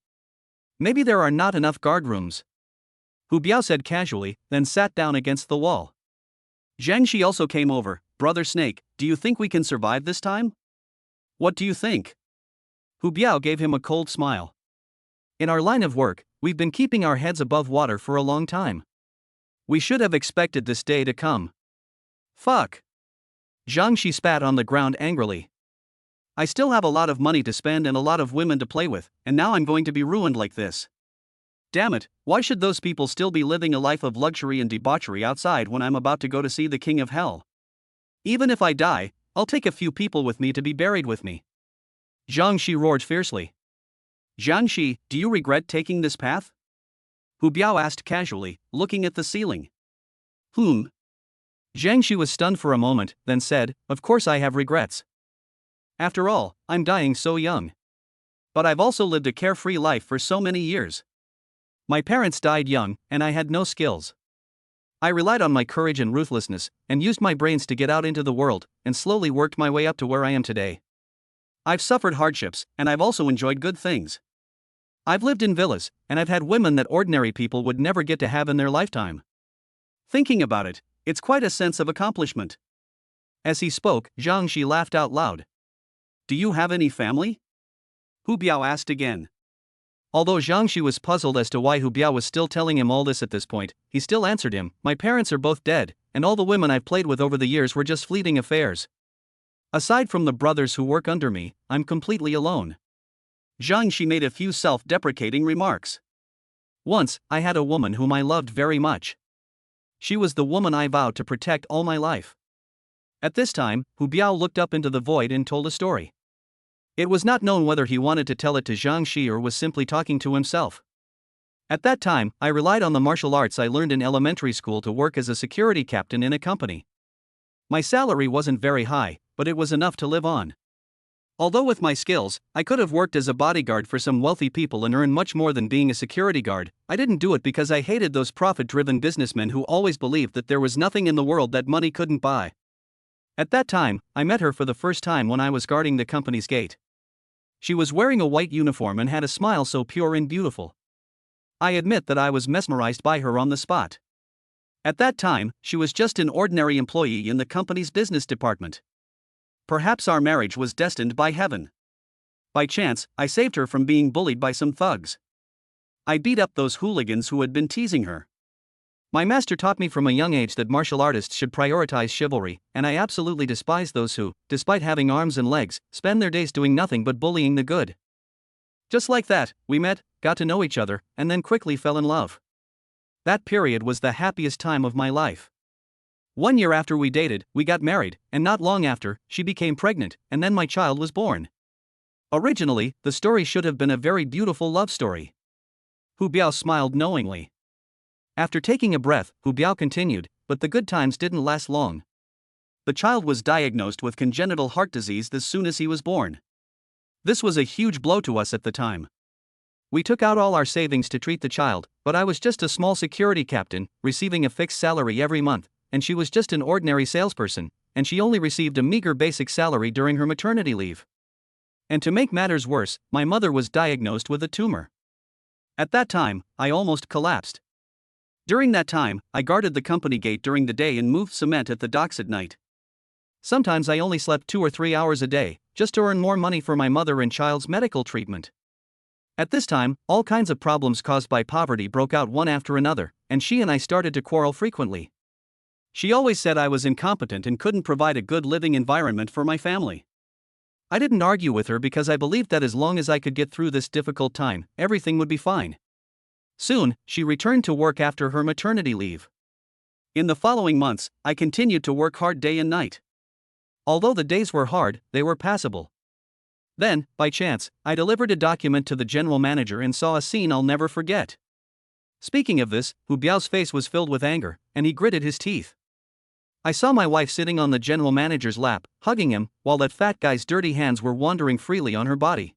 Maybe there are not enough guard rooms, Hu Biao said casually, then sat down against the wall. Zhang Shi also came over. "Brother Snake, do you think we can survive this time?" "What do you think?" Hu Biao gave him a cold smile. "In our line of work, we've been keeping our heads above water for a long time. We should have expected this day to come." "Fuck." Zhang Shi spat on the ground angrily. "I still have a lot of money to spend and a lot of women to play with, and now I'm going to be ruined like this. Damn it, why should those people still be living a life of luxury and debauchery outside when I'm about to go to see the king of hell? Even if I die, I'll take a few people with me to be buried with me." Zhang Shi roared fiercely. "Zhang Shi, do you regret taking this path?" Hu Biao asked casually, looking at the ceiling. Zhang Shi was stunned for a moment, then said, "Of course I have regrets. After all, I'm dying so young. But I've also lived a carefree life for so many years. My parents died young, and I had no skills. I relied on my courage and ruthlessness, and used my brains to get out into the world, and slowly worked my way up to where I am today. I've suffered hardships, and I've also enjoyed good things. I've lived in villas, and I've had women that ordinary people would never get to have in their lifetime. Thinking about it, it's quite a sense of accomplishment." As he spoke, Zhang Shi laughed out loud. "Do you have any family?" Hu Biao asked again. Although Zhang Shi was puzzled as to why Hu Biao was still telling him all this at this point, he still answered him, "My parents are both dead, and all the women I've played with over the years were just fleeting affairs. Aside from the brothers who work under me, I'm completely alone." Zhang Shi made a few self-deprecating remarks. "Once, I had a woman whom I loved very much. She was the woman I vowed to protect all my life." At this time, Hu Biao looked up into the void and told a story. It was not known whether he wanted to tell it to Zhang Shi or was simply talking to himself. "At that time, I relied on the martial arts I learned in elementary school to work as a security captain in a company. My salary wasn't very high, but it was enough to live on. Although with my skills, I could have worked as a bodyguard for some wealthy people and earned much more than being a security guard, I didn't do it because I hated those profit-driven businessmen who always believed that there was nothing in the world that money couldn't buy. At that time, I met her for the first time when I was guarding the company's gate. She was wearing a white uniform and had a smile so pure and beautiful. I admit that I was mesmerized by her on the spot. At that time, she was just an ordinary employee in the company's business department. Perhaps our marriage was destined by heaven. By chance, I saved her from being bullied by some thugs. I beat up those hooligans who had been teasing her. My master taught me from a young age that martial artists should prioritize chivalry, and I absolutely despise those who, despite having arms and legs, spend their days doing nothing but bullying the good. Just like that, we met, got to know each other, and then quickly fell in love. That period was the happiest time of my life. 1 year after we dated, we got married, and not long after, she became pregnant, and then my child was born. Originally, the story should have been a very beautiful love story." Hu Biao smiled knowingly. After taking a breath, Hu Biao continued, "But the good times didn't last long. The child was diagnosed with congenital heart disease as soon as he was born. This was a huge blow to us at the time. We took out all our savings to treat the child, but I was just a small security captain, receiving a fixed salary every month, and she was just an ordinary salesperson, and she only received a meager basic salary during her maternity leave. And to make matters worse, my mother was diagnosed with a tumor. At that time, I almost collapsed. During that time, I guarded the company gate during the day and moved cement at the docks at night. Sometimes I only slept 2 or 3 hours a day, just to earn more money for my mother and child's medical treatment. At this time, all kinds of problems caused by poverty broke out one after another, and she and I started to quarrel frequently. She always said I was incompetent and couldn't provide a good living environment for my family. I didn't argue with her because I believed that as long as I could get through this difficult time, everything would be fine. Soon, she returned to work after her maternity leave. In the following months, I continued to work hard day and night. Although the days were hard, they were passable. Then, by chance, I delivered a document to the general manager and saw a scene I'll never forget. Speaking of this, Hu Biao's face was filled with anger, and he gritted his teeth. I saw my wife sitting on the general manager's lap, hugging him, while that fat guy's dirty hands were wandering freely on her body.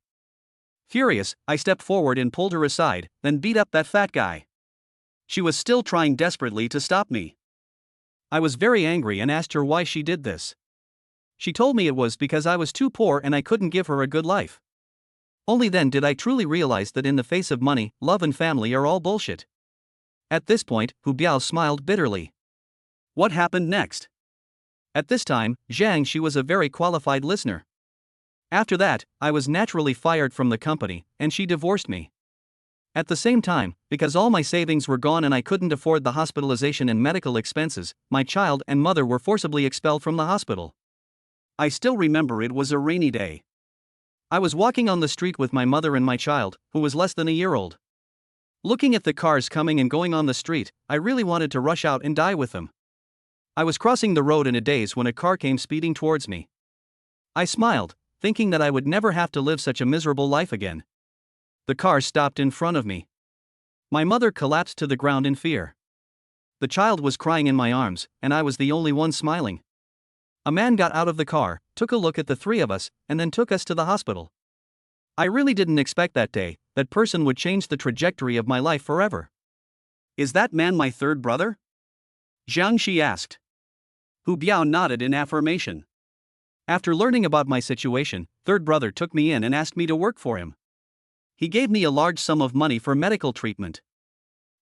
Furious, I stepped forward and pulled her aside, then beat up that fat guy. She was still trying desperately to stop me. I was very angry and asked her why she did this. She told me it was because I was too poor and I couldn't give her a good life. Only then did I truly realize that in the face of money, love and family are all bullshit. At this point, Hu Biao smiled bitterly. What happened next? At this time, Zhang Shi was a very qualified listener. After that, I was naturally fired from the company, and she divorced me. At the same time, because all my savings were gone and I couldn't afford the hospitalization and medical expenses, my child and mother were forcibly expelled from the hospital. I still remember it was a rainy day. I was walking on the street with my mother and my child, who was less than a year old. Looking at the cars coming and going on the street, I really wanted to rush out and die with them. I was crossing the road in a daze when a car came speeding towards me. I smiled, thinking that I would never have to live such a miserable life again. The car stopped in front of me. My mother collapsed to the ground in fear. The child was crying in my arms, and I was the only one smiling. A man got out of the car, took a look at the three of us, and then took us to the hospital. I really didn't expect that day, that person would change the trajectory of my life forever. Is that man my third brother? Zhang Shi asked. Hu Biao nodded in affirmation. After learning about my situation, third brother took me in and asked me to work for him. He gave me a large sum of money for medical treatment.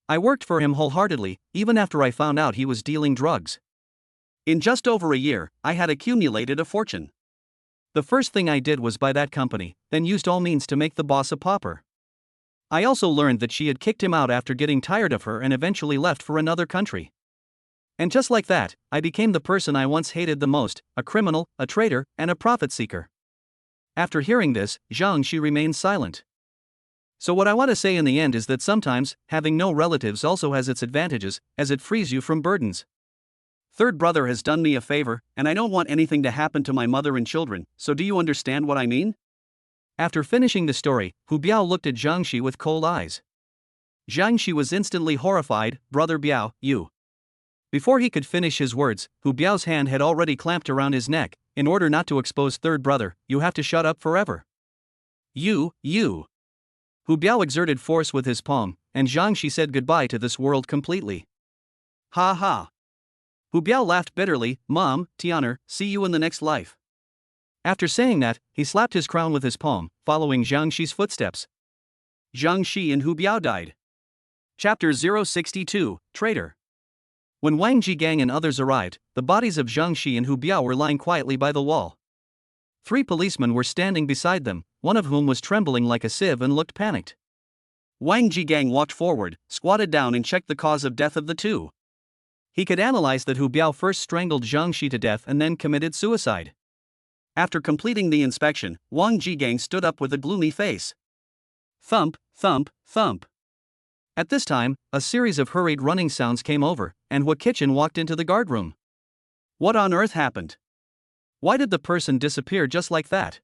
I worked for him wholeheartedly, even after I found out he was dealing drugs. In just over a year, I had accumulated a fortune. The first thing I did was buy that company, then used all means to make the boss a pauper. I also learned that she had kicked him out after getting tired of her and eventually left for another country. And just like that, I became the person I once hated the most, a criminal, a traitor, and a profit seeker. After hearing this, Zhang Shi remained silent. So what I want to say in the end is that sometimes, having no relatives also has its advantages, as it frees you from burdens. Third brother has done me a favor, and I don't want anything to happen to my mother and children, so do you understand what I mean? After finishing the story, Hu Biao looked at Zhang Shi with cold eyes. Zhang Shi was instantly horrified. Brother Biao, you. Before he could finish his words, Hu Biao's hand had already clamped around his neck. In order not to expose third brother, you have to shut up forever. You. Hu Biao exerted force with his palm, and Zhang Shi said goodbye to this world completely. Ha ha. Hu Biao laughed bitterly. Mom, Tianer, see you in the next life. After saying that, he slapped his crown with his palm, following Zhang Shi's footsteps. Zhang Shi and Hu Biao died. Chapter 062, Traitor. When Wang Jigang and others arrived, the bodies of Zhang Shi and Hu Biao were lying quietly by the wall. 3 policemen were standing beside them, one of whom was trembling like a sieve and looked panicked. Wang Jigang walked forward, squatted down and checked the cause of death of the two. He could analyze that Hu Biao first strangled Zhang Shi to death and then committed suicide. After completing the inspection, Wang Jigang stood up with a gloomy face. Thump, thump, thump. At this time, a series of hurried running sounds came over, and Hua Kitchen walked into the guardroom. What on earth happened? Why did the person disappear just like that?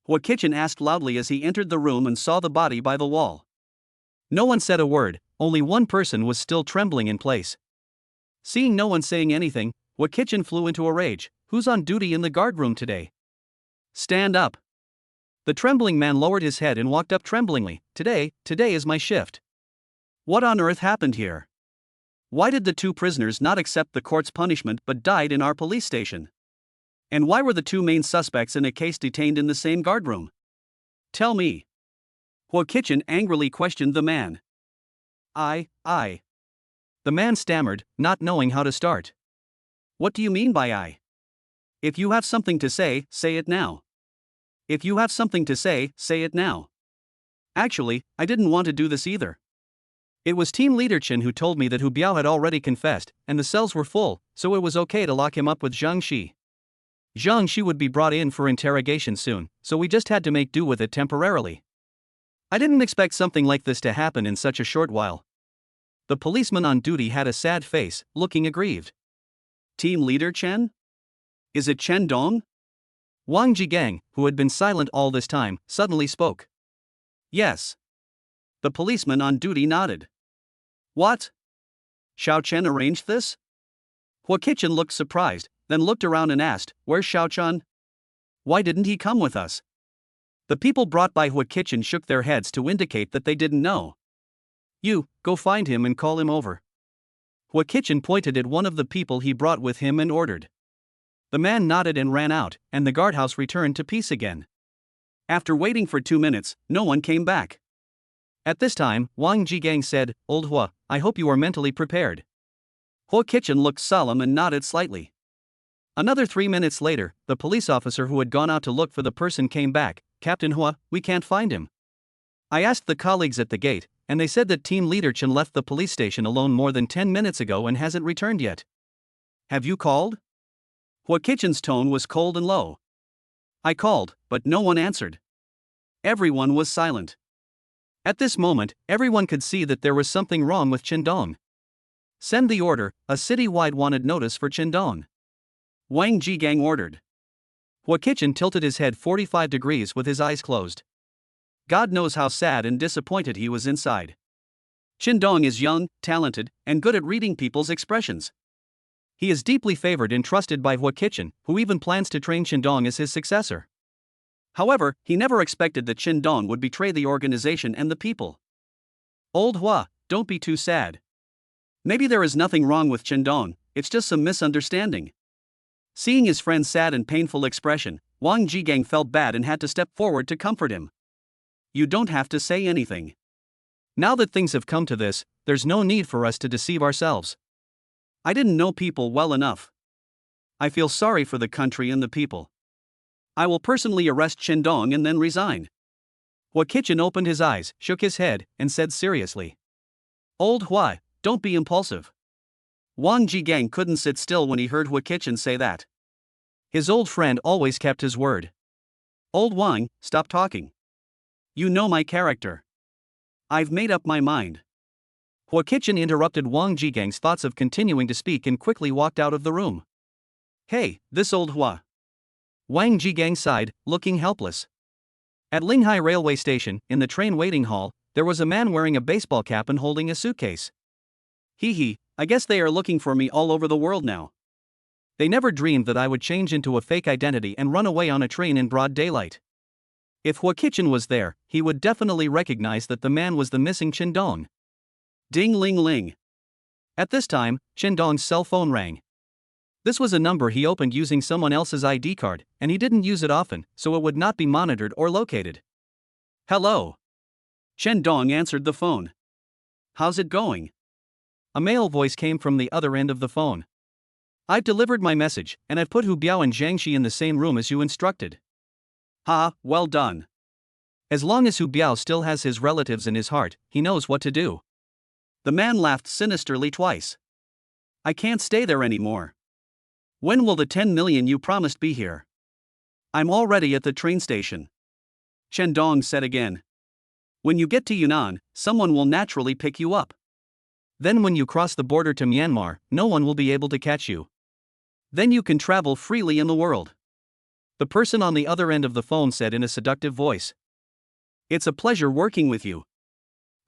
Hua Kitchen asked loudly as he entered the room and saw the body by the wall. No one said a word, only one person was still trembling in place. Seeing no one saying anything, Hua Kitchen flew into a rage. Who's on duty in the guardroom today? Stand up. The trembling man lowered his head and walked up tremblingly. Today is my shift. What on earth happened here? Why did the 2 prisoners not accept the court's punishment but died in our police station? And why were the 2 main suspects in a case detained in the same guardroom? Tell me. Hua Kitchen angrily questioned the man. I. The man stammered, not knowing how to start. What do you mean by I? If you have something to say, say it now. If you have something to say, say it now. Actually, I didn't want to do this either. It was team leader Chen who told me that Hu Biao had already confessed, and the cells were full, so it was okay to lock him up with Zhang Shi. Zhang Shi would be brought in for interrogation soon, so we just had to make do with it temporarily. I didn't expect something like this to happen in such a short while. The policeman on duty had a sad face, looking aggrieved. Team leader Chen? Is it Chen Dong? Wang Jigang, who had been silent all this time, suddenly spoke. Yes. The policeman on duty nodded. What? Xiao Chen arranged this? Hua Kitchen looked surprised, then looked around and asked, "Where's Xiao Chen? Why didn't he come with us?" The people brought by Hua Kitchen shook their heads to indicate that they didn't know. "You, go find him and call him over." Hua Kitchen pointed at one of the people he brought with him and ordered. The man nodded and ran out, and the guardhouse returned to peace again. After waiting for 2 minutes, no one came back. At this time, Wang Jigang said, "Old Hua, I hope you are mentally prepared." Hua Kitchen looked solemn and nodded slightly. Another 3 minutes later, the police officer who had gone out to look for the person came back. "Captain Hua, we can't find him." I asked the colleagues at the gate, and they said that team leader Chen left the police station alone more than 10 minutes ago and hasn't returned yet. Have you called? Hua Kitchen's tone was cold and low. I called, but no one answered. Everyone was silent. At this moment, everyone could see that there was something wrong with Chen Dong. "Send the order, a city-wide wanted notice for Chen Dong," Wang Jigang ordered. Hua Kitchen tilted his head 45 degrees with his eyes closed. God knows how sad and disappointed he was inside. Chen Dong is young, talented, and good at reading people's expressions. He is deeply favored and trusted by Hua Kitchen, who even plans to train Chen Dong as his successor. However, he never expected that Chen Dong would betray the organization and the people. "Old Hua, don't be too sad. Maybe there is nothing wrong with Chen Dong, it's just some misunderstanding." Seeing his friend's sad and painful expression, Wang Jigang felt bad and had to step forward to comfort him. "You don't have to say anything. Now that things have come to this, there's no need for us to deceive ourselves. I didn't know people well enough. I feel sorry for the country and the people. I will personally arrest Chen Dong and then resign." Hua Kitchen opened his eyes, shook his head, and said seriously, "Old Hua, don't be impulsive." Wang Jigang couldn't sit still when he heard Hua Kitchen say that. His old friend always kept his word. "Old Wang, stop talking. You know my character. I've made up my mind." Hua Kitchen interrupted Wang Jigang's thoughts of continuing to speak and quickly walked out of the room. "Hey, this old Hua." Wang Jigang sighed, looking helpless. At Linghai Railway Station, in the train waiting hall, there was a man wearing a baseball cap and holding a suitcase. "Hee, I guess they are looking for me all over the world now." They never dreamed that I would change into a fake identity and run away on a train in broad daylight. If Hua Kitchen was there, he would definitely recognize that the man was the missing Chen Dong. Ding ling ling. At this time, Chen Dong's cell phone rang. This was a number he opened using someone else's ID card, and he didn't use it often, so it would not be monitored or located. "Hello." Chen Dong answered the phone. "How's it going?" A male voice came from the other end of the phone. "I've delivered my message, and I've put Hu Biao and Zhang Shi in the same room as you instructed." "Ha, well done." As long as Hu Biao still has his relatives in his heart, he knows what to do. The man laughed sinisterly twice. "I can't stay there anymore. When will the 10 million you promised be here?" "I'm already at the train station," Chen Dong said again. "When you get to Yunnan, someone will naturally pick you up. Then when you cross the border to Myanmar, no one will be able to catch you. Then you can travel freely in the world," the person on the other end of the phone said in a seductive voice. "It's a pleasure working with you."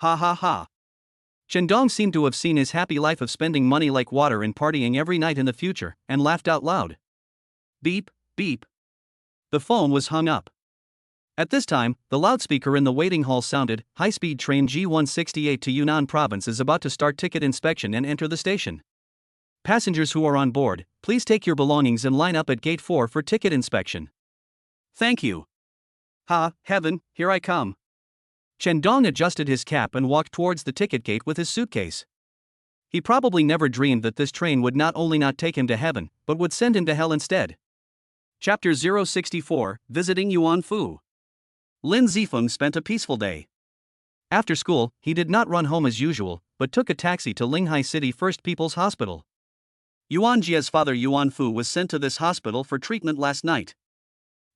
Ha ha ha. Chen Dong seemed to have seen his happy life of spending money like water and partying every night in the future, and laughed out loud. Beep, beep. The phone was hung up. At this time, the loudspeaker in the waiting hall sounded, "High-speed train G168 to Yunnan province is about to start ticket inspection and enter the station. Passengers who are on board, please take your belongings and line up at gate 4 for ticket inspection." "Thank you." "Ha, heaven, here I come." Chen Dong adjusted his cap and walked towards the ticket gate with his suitcase. He probably never dreamed that this train would not only not take him to heaven, but would send him to hell instead. Chapter 064, Visiting Yuan Fu. Lin Zifeng spent a peaceful day. After school, he did not run home as usual, but took a taxi to Linghai City First People's Hospital. Yuan Jie's father Yuan Fu was sent to this hospital for treatment last night.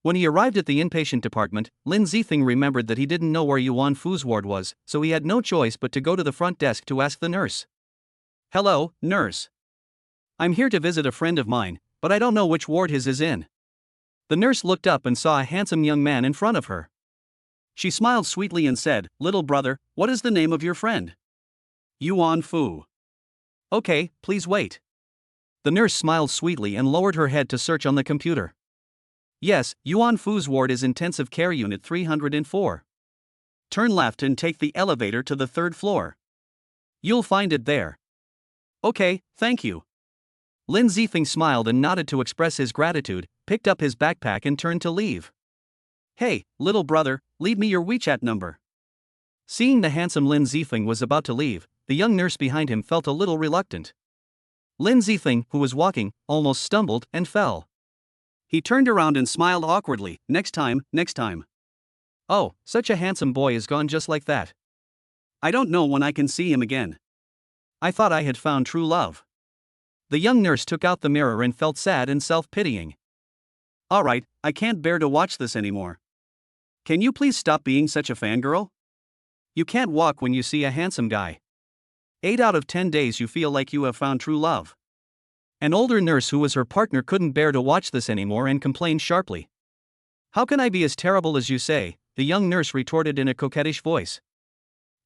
When he arrived at the inpatient department, Lin Zifeng remembered that he didn't know where Yuan Fu's ward was, so he had no choice but to go to the front desk to ask the nurse. "Hello, nurse. I'm here to visit a friend of mine, but I don't know which ward his is in." The nurse looked up and saw a handsome young man in front of her. She smiled sweetly and said, "Little brother, what is the name of your friend?" "Yuan Fu." "Okay, please wait." The nurse smiled sweetly and lowered her head to search on the computer. "Yes, Yuan Fu's ward is Intensive Care Unit 304. Turn left and take the elevator to the 3rd floor. You'll find it there." "Okay, thank you." Lin Zifeng smiled and nodded to express his gratitude, picked up his backpack and turned to leave. "Hey, little brother, leave me your WeChat number." Seeing the handsome Lin Zifeng was about to leave, the young nurse behind him felt a little reluctant. Lin Zifeng, who was walking, almost stumbled and fell. He turned around and smiled awkwardly. Next time, next time." "Oh, such a handsome boy is gone just like that. I don't know when I can see him again. I thought I had found true love." The young nurse took out the mirror and felt sad and self-pitying. "Alright, I can't bear to watch this anymore. Can you please stop being such a fangirl? You can't walk when you see a handsome guy. 8 out of 10 days you feel like you have found true love." An older nurse who was her partner couldn't bear to watch this anymore and complained sharply. "How can I be as terrible as you say?" the young nurse retorted in a coquettish voice.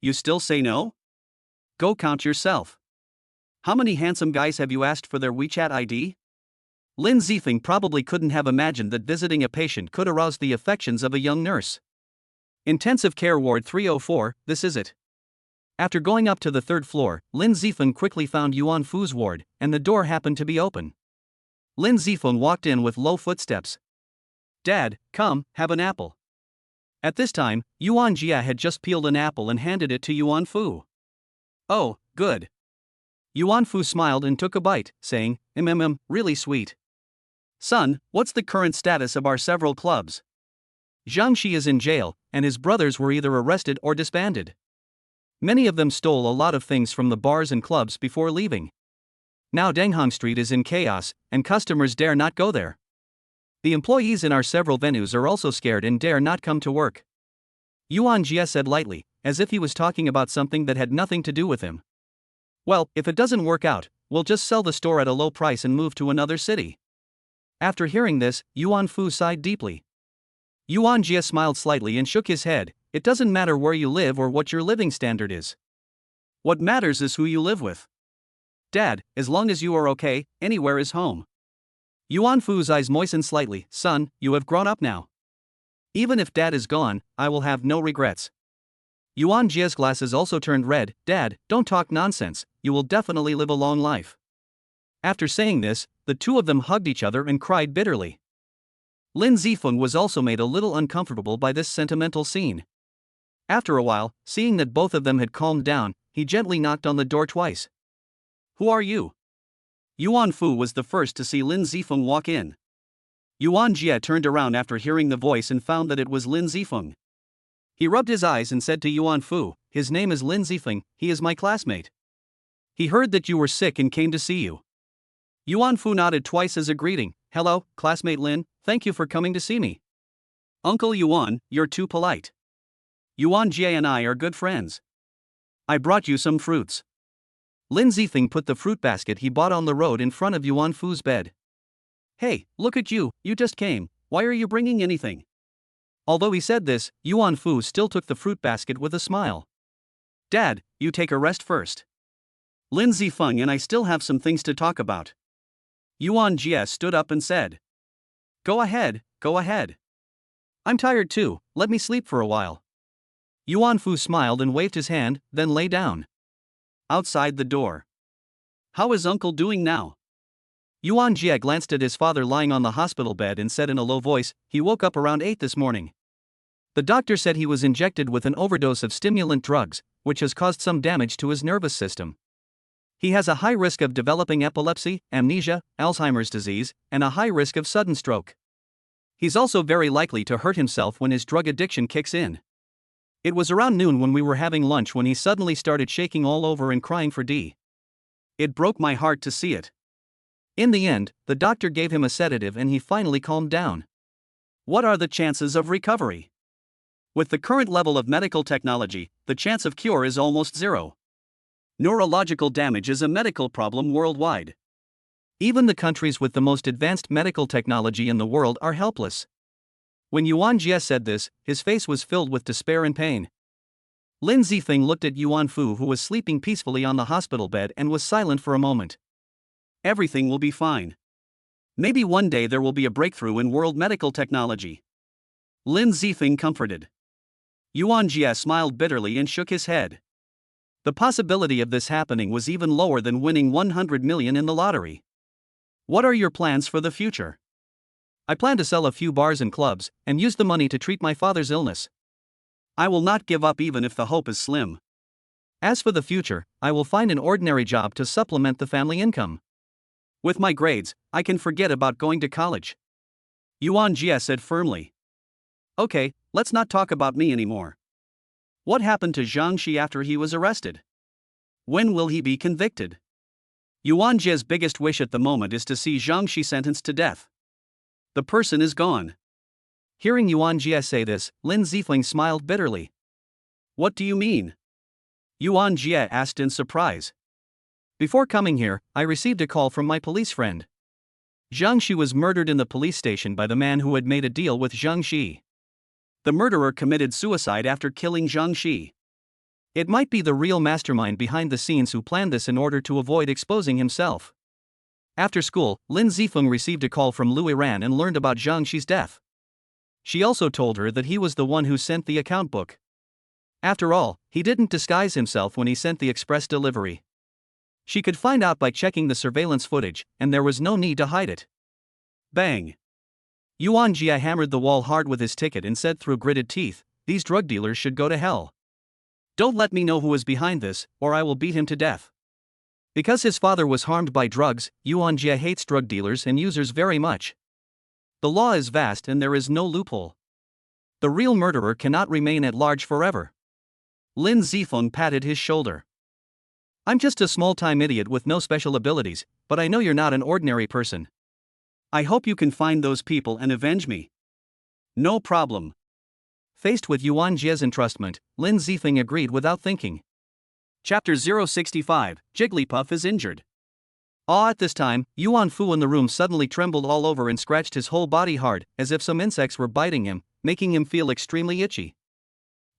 "You still say no? Go count yourself. How many handsome guys have you asked for their WeChat ID?" Lin Zifeng probably couldn't have imagined that visiting a patient could arouse the affections of a young nurse. "Intensive Care Ward 304, this is it." After going up to the 3rd floor, Lin Zifeng quickly found Yuan Fu's ward, and the door happened to be open. Lin Zifeng walked in with low footsteps. "Dad, come, have an apple." At this time, Yuan Jia had just peeled an apple and handed it to Yuan Fu. "Oh, good." Yuan Fu smiled and took a bite, saying, really sweet." "Son, what's the current status of our several clubs?" Zhang Shi is in jail, and his brothers were either arrested or disbanded. Many of them stole a lot of things from the bars and clubs before leaving. Now Denghang Street is in chaos, and customers dare not go there. The employees in our several venues are also scared and dare not come to work." Yuan Jia said lightly, as if he was talking about something that had nothing to do with him. "Well, if it doesn't work out, we'll just sell the store at a low price and move to another city." After hearing this, Yuan Fu sighed deeply. Yuan Jia smiled slightly and shook his head. "It doesn't matter where you live or what your living standard is. What matters is who you live with. Dad, as long as you are okay, anywhere is home." Yuan Fu's eyes moistened slightly. "Son, you have grown up now. Even if Dad is gone, I will have no regrets." Yuan Jia's glasses also turned red. "Dad, don't talk nonsense, you will definitely live a long life." After saying this, the two of them hugged each other and cried bitterly. Lin Zifeng was also made a little uncomfortable by this sentimental scene. After a while, seeing that both of them had calmed down, he gently knocked on the door twice. "Who are you?" Yuan Fu was the first to see Lin Zifeng walk in. Yuan Jia turned around after hearing the voice and found that it was Lin Zifeng. He rubbed his eyes and said to Yuan Fu, "His name is Lin Zifeng, he is my classmate. He heard that you were sick and came to see you." Yuan Fu nodded twice as a greeting. "Hello, classmate Lin, thank you for coming to see me." "Uncle Yuan, you're too polite. Yuan Jia and I are good friends. I brought you some fruits." Lin Zifeng put the fruit basket he bought on the road in front of Yuan Fu's bed. "Hey, look at you, you just came, why are you bringing anything?" Although he said this, Yuan Fu still took the fruit basket with a smile. "Dad, you take a rest first. Lin Zifeng and I still have some things to talk about." Yuan Jia stood up and said. Go ahead, go ahead. I'm tired too, let me sleep for a while." Yuan Fu smiled and waved his hand, then lay down. Outside the door. "How is Uncle doing now?" Yuan Jia glanced at his father lying on the hospital bed and said in a low voice, "He woke up around 8 this morning. The doctor said he was injected with an overdose of stimulant drugs, which has caused some damage to his nervous system. He has a high risk of developing epilepsy, amnesia, Alzheimer's disease, and a high risk of sudden stroke. He's also very likely to hurt himself when his drug addiction kicks in." It was around noon when we were having lunch when he suddenly started shaking all over and crying for D. It broke my heart to see it. In the end, the doctor gave him a sedative and he finally calmed down. What are the chances of recovery? With the current level of medical technology, the chance of cure is almost zero. Neurological damage is a medical problem worldwide. Even the countries with the most advanced medical technology in the world are helpless. When Yuan Jie said this, his face was filled with despair and pain. Lin Zifeng looked at Yuan Fu, who was sleeping peacefully on the hospital bed, and was silent for a moment. Everything will be fine. Maybe one day there will be a breakthrough in world medical technology. Lin Zifeng comforted. Yuan Jie smiled bitterly and shook his head. The possibility of this happening was even lower than winning 100 million in the lottery. What are your plans for the future? I plan to sell a few bars and clubs, and use the money to treat my father's illness. I will not give up even if the hope is slim. As for the future, I will find an ordinary job to supplement the family income. With my grades, I can forget about going to college. Yuan Jie said firmly. Okay, let's not talk about me anymore. What happened to Zhang Shi after he was arrested? When will he be convicted? Yuan Jie's biggest wish at the moment is to see Zhang Shi sentenced to death. The person is gone. Hearing Yuan Jie say this, Lin Zifeng smiled bitterly. What do you mean? Yuan Jie asked in surprise. Before coming here, I received a call from my police friend. Zhang Shi was murdered in the police station by the man who had made a deal with Zhang Shi. The murderer committed suicide after killing Zhang Shi. It might be the real mastermind behind the scenes who planned this in order to avoid exposing himself. After school, Lin Zifeng received a call from Lu Iran and learned about Zhang Shi's death. She also told her that he was the one who sent the account book. After all, he didn't disguise himself when he sent the express delivery. She could find out by checking the surveillance footage, and there was no need to hide it. Bang! Yuan Jie hammered the wall hard with his ticket and said through gritted teeth, "These drug dealers should go to hell. Don't let me know who is behind this, or I will beat him to death." Because his father was harmed by drugs, Yuan Jie hates drug dealers and users very much. The law is vast and there is no loophole. The real murderer cannot remain at large forever. Lin Zifeng patted his shoulder. I'm just a small-time idiot with no special abilities, but I know you're not an ordinary person. I hope you can find those people and avenge me. No problem. Faced with Yuan Jie's entrustment, Lin Zifeng agreed without thinking. Chapter 065, Jigglypuff is injured. At this time, Yuan Fu in the room suddenly trembled all over and scratched his whole body hard, as if some insects were biting him, making him feel extremely itchy.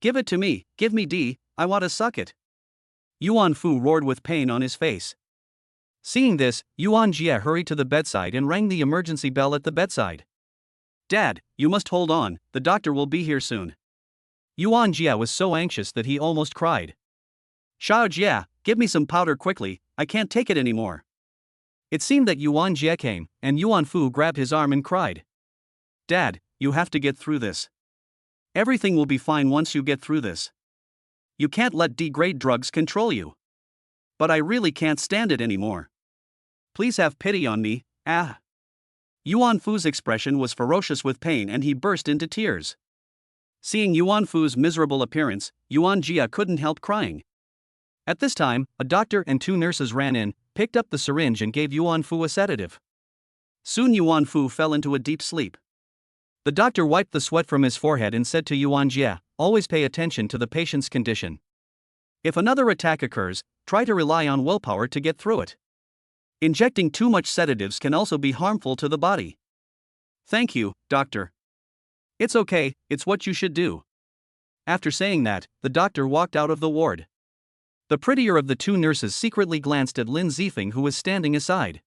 Give it to me, give me D, I want to suck it. Yuan Fu roared with pain on his face. Seeing this, Yuan Jie hurried to the bedside and rang the emergency bell at the bedside. Dad, you must hold on, the doctor will be here soon. Yuan Jie was so anxious that he almost cried. Xiao Jie, give me some powder quickly, I can't take it anymore. It seemed that Yuan Jie came, and Yuan Fu grabbed his arm and cried. Dad, you have to get through this. Everything will be fine once you get through this. You can't let D-grade drugs control you. But I really can't stand it anymore. Please have pity on me, ah. Yuan Fu's expression was ferocious with pain and he burst into tears. Seeing Yuan Fu's miserable appearance, Yuan Jie couldn't help crying. At this time, a doctor and 2 nurses ran in, picked up the syringe and gave Yuan Fu a sedative. Soon Yuan Fu fell into a deep sleep. The doctor wiped the sweat from his forehead and said to Yuan Jie, "Always pay attention to the patient's condition. If another attack occurs, try to rely on willpower to get through it. Injecting too much sedatives can also be harmful to the body." Thank you, doctor. It's okay, it's what you should do. After saying that, the doctor walked out of the ward. The prettier of the 2 nurses secretly glanced at Lin Zifeng, who was standing aside.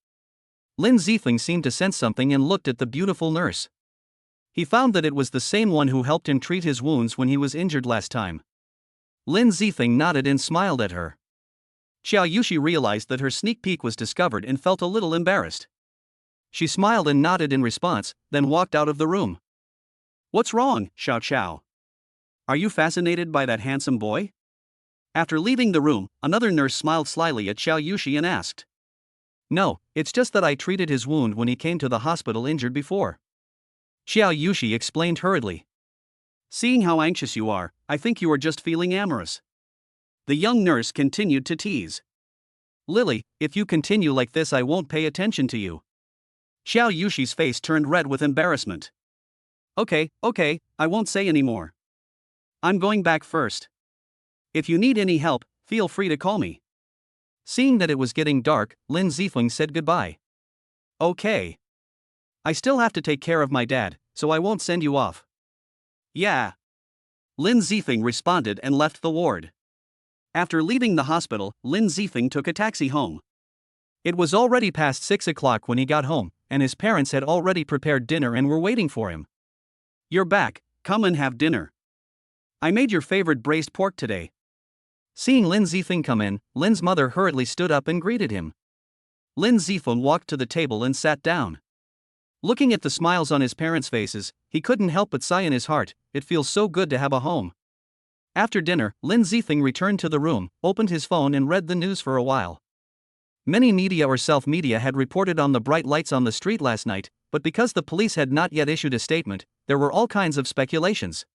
Lin Zifeng seemed to sense something and looked at the beautiful nurse. He found that it was the same one who helped him treat his wounds when he was injured last time. Lin Zifeng nodded and smiled at her. Xiao Yushi realized that her sneak peek was discovered and felt a little embarrassed. She smiled and nodded in response, then walked out of the room. What's wrong, Xiao Xiao? Are you fascinated by that handsome boy? After leaving the room, another nurse smiled slyly at Xiao Yushi and asked. No, it's just that I treated his wound when he came to the hospital injured before. Xiao Yushi explained hurriedly. Seeing how anxious you are, I think you are just feeling amorous. The young nurse continued to tease. Lily, if you continue like this, I won't pay attention to you. Xiao Yushi's face turned red with embarrassment. Okay, I won't say any more. I'm going back first. If you need any help, feel free to call me. Seeing that it was getting dark, Lin Zifeng said goodbye. Okay. I still have to take care of my dad, so I won't send you off. Yeah. Lin Zifeng responded and left the ward. After leaving the hospital, Lin Zifeng took a taxi home. It was already past 6 o'clock when he got home, and his parents had already prepared dinner and were waiting for him. You're back, come and have dinner. I made your favorite braised pork today. Seeing Lin Zifeng come in, Lin's mother hurriedly stood up and greeted him. Lin Zifeng walked to the table and sat down. Looking at the smiles on his parents' faces, he couldn't help but sigh in his heart. It feels so good to have a home. After dinner, Lin Zifeng returned to the room, opened his phone and read the news for a while. Many media or self-media had reported on the bright lights on the street last night, but because the police had not yet issued a statement, there were all kinds of speculations.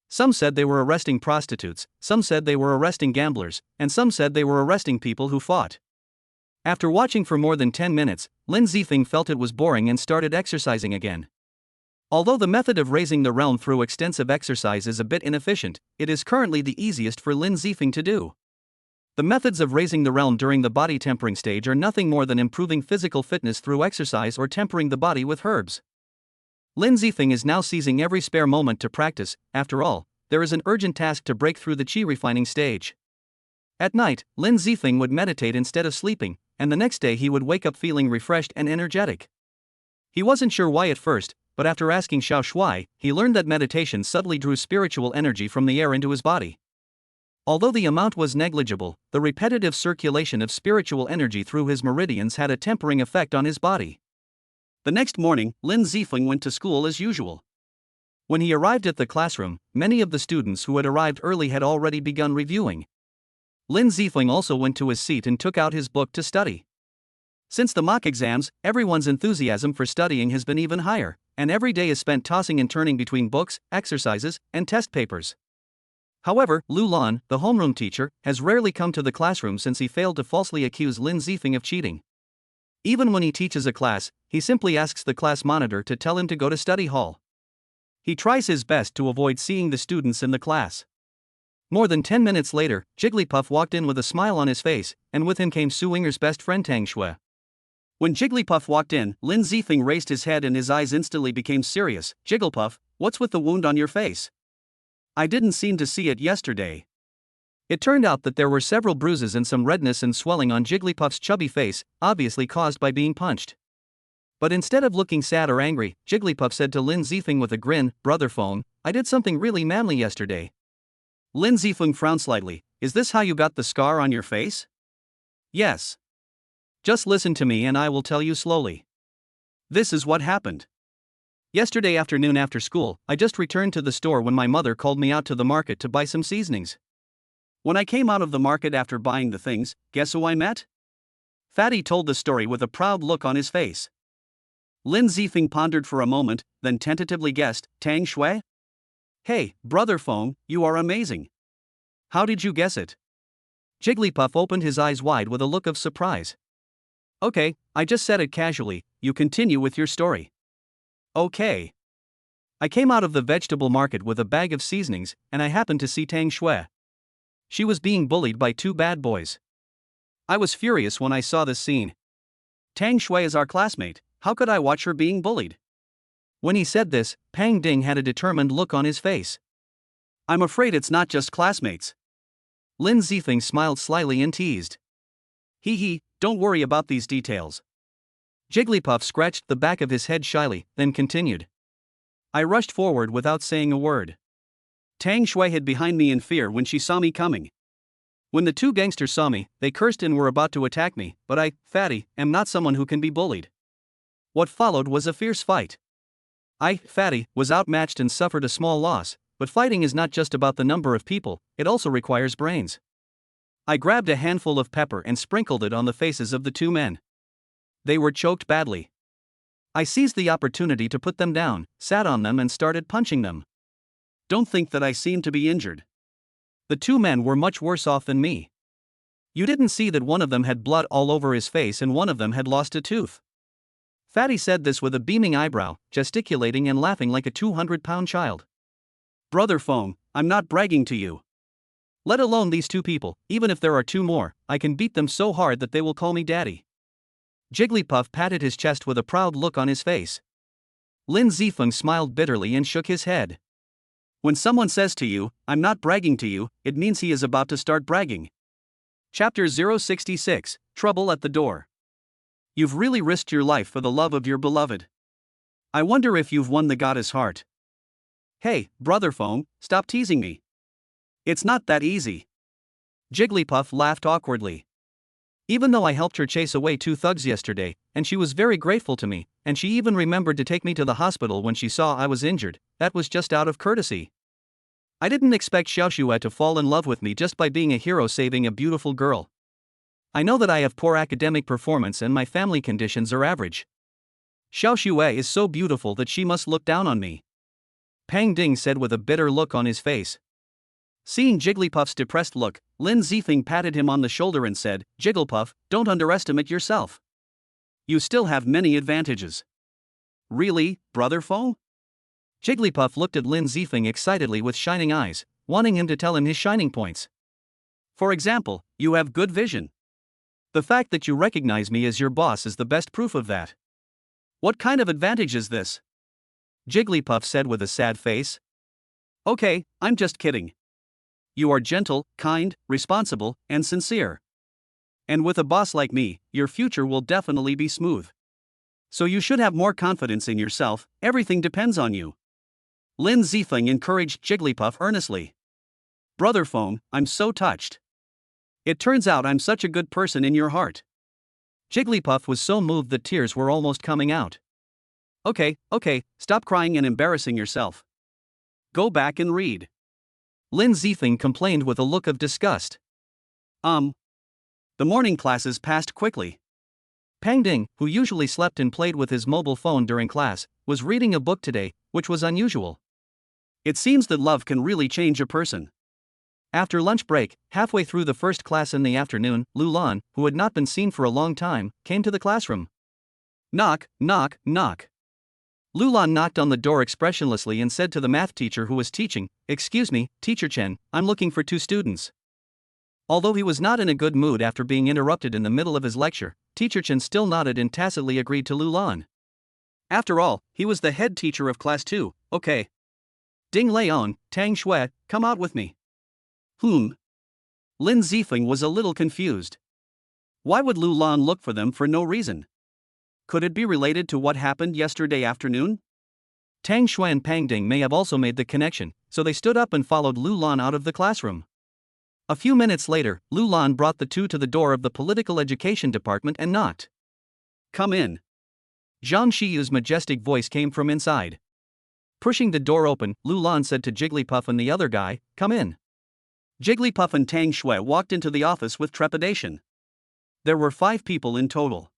Some said they were arresting prostitutes, some said they were arresting gamblers, and some said they were arresting people who fought. After watching for more than 10 minutes, Lin Zifeng felt it was boring and started exercising again. Although the method of raising the realm through extensive exercise is a bit inefficient, it is currently the easiest for Lin Zifeng to do. The methods of raising the realm during the body tempering stage are nothing more than improving physical fitness through exercise or tempering the body with herbs. Lin Zifeng is now seizing every spare moment to practice. After all, there is an urgent task to break through the qi refining stage. At night, Lin Zifeng would meditate instead of sleeping, and the next day he would wake up feeling refreshed and energetic. He wasn't sure why at first, but after asking Xiao Shuai, he learned that meditation subtly drew spiritual energy from the air into his body. Although the amount was negligible, the repetitive circulation of spiritual energy through his meridians had a tempering effect on his body. The next morning, Lin Zifeng went to school as usual. When he arrived at the classroom, many of the students who had arrived early had already begun reviewing. Lin Zifeng also went to his seat and took out his book to study. Since the mock exams, everyone's enthusiasm for studying has been even higher, and every day is spent tossing and turning between books, exercises, and test papers. However, Lu Lan, the homeroom teacher, has rarely come to the classroom since he failed to falsely accuse Lin Zifeng of cheating. Even when he teaches a class, he simply asks the class monitor to tell him to go to study hall. He tries his best to avoid seeing the students in the class. More than 10 minutes later, Jigglypuff walked in with a smile on his face, and with him came Su Yinger's best friend Tang Shui. When Jigglypuff walked in, Lin Zifeng raised his head and his eyes instantly became serious. Jigglypuff, what's with the wound on your face? I didn't seem to see it yesterday. It turned out that there were several bruises and some redness and swelling on Jigglypuff's chubby face, obviously caused by being punched. But instead of looking sad or angry, Jigglypuff said to Lin Zifeng with a grin, Brother Phone, I did something really manly yesterday. Lin Zifeng frowned slightly. Is this how you got the scar on your face? Yes. Just listen to me and I will tell you slowly. This is what happened. Yesterday afternoon after school, I just returned to the store when my mother called me out to the market to buy some seasonings. When I came out of the market after buying the things, guess who I met? Fatty told the story with a proud look on his face. Lin Zifeng pondered for a moment, then tentatively guessed, Tang Shui? Hey, Brother Phone, you are amazing. How did you guess it? Jigglypuff opened his eyes wide with a look of surprise. Okay, I just said it casually, you continue with your story. Okay. I came out of the vegetable market with a bag of seasonings, and I happened to see Tang Shui. She was being bullied by two bad boys. I was furious when I saw this scene. Tang Shui is our classmate, how could I watch her being bullied? When he said this, Pang Ding had a determined look on his face. I'm afraid it's not just classmates. Lin Zifeng smiled slyly and teased. Hee, don't worry about these details. Jigglypuff scratched the back of his head shyly, then continued. I rushed forward without saying a word. Tang Shui hid behind me in fear when she saw me coming. When the two gangsters saw me, they cursed and were about to attack me, but I, Fatty, am not someone who can be bullied. What followed was a fierce fight. I, Fatty, was outmatched and suffered a small loss, but fighting is not just about the number of people, it also requires brains. I grabbed a handful of pepper and sprinkled it on the faces of the two men. They were choked badly. I seized the opportunity to put them down, sat on them and started punching them. Don't think that I seem to be injured. The two men were much worse off than me. You didn't see that one of them had blood all over his face and one of them had lost a tooth. Fatty said this with a beaming eyebrow, gesticulating and laughing like a 200-pound child. Brother Phone, I'm not bragging to you. Let alone these two people, even if there are two more, I can beat them so hard that they will call me daddy. Jigglypuff patted his chest with a proud look on his face. Lin Zifeng smiled bitterly and shook his head. When someone says to you, I'm not bragging to you, it means he is about to start bragging. Chapter 066, Trouble at the Door. You've really risked your life for the love of your beloved. I wonder if you've won the goddess heart. Hey, Brother Phone, stop teasing me. It's not that easy. Jigglypuff laughed awkwardly. Even though I helped her chase away two thugs yesterday, and she was very grateful to me, and she even remembered to take me to the hospital when she saw I was injured, that was just out of courtesy. I didn't expect Xiaoxue to fall in love with me just by being a hero saving a beautiful girl. I know that I have poor academic performance and my family conditions are average. Xiaoxue is so beautiful that she must look down on me. Pang Ding said with a bitter look on his face. Seeing Jigglypuff's depressed look, Lin Zifeng patted him on the shoulder and said, Jigglypuff, don't underestimate yourself. You still have many advantages. Really, Brother Phone? Jigglypuff looked at Lin Zifeng excitedly with shining eyes, wanting him to tell him his shining points. For example, you have good vision. The fact that you recognize me as your boss is the best proof of that. What kind of advantage is this? Jigglypuff said with a sad face. Okay, I'm just kidding. You are gentle, kind, responsible, and sincere. And with a boss like me, your future will definitely be smooth. So you should have more confidence in yourself, everything depends on you. Lin Zifeng encouraged Jigglypuff earnestly. Brother Phone, I'm so touched. It turns out I'm such a good person in your heart. Jigglypuff was so moved that tears were almost coming out. Okay, stop crying and embarrassing yourself. Go back and read. Lin Zifeng complained with a look of disgust. The morning classes passed quickly. Pang Ding, who usually slept and played with his mobile phone during class, was reading a book today, which was unusual. It seems that love can really change a person. After lunch break, halfway through the first class in the afternoon, Lulan, who had not been seen for a long time, came to the classroom. Knock, knock, knock. Lulan knocked on the door expressionlessly and said to the math teacher who was teaching, Excuse me, Teacher Chen, I'm looking for two students. Although he was not in a good mood after being interrupted in the middle of his lecture, Teacher Chen still nodded and tacitly agreed to Lulan. After all, he was the head teacher of class 2, okay. Ding Leon, Tang Shui, come out with me. Lin Zifeng was a little confused. Why would Lulan look for them for no reason? Could it be related to what happened yesterday afternoon? Tang Shui and Pang Ding may have also made the connection, so they stood up and followed Lulan out of the classroom. A few minutes later, Lulan brought the two to the door of the political education department and knocked. Come in. Zhang Shiyu's majestic voice came from inside. Pushing the door open, Lulan said to Jigglypuff and the other guy, Come in. Jigglypuff and Tang Shui walked into the office with trepidation. There were 5 people in total.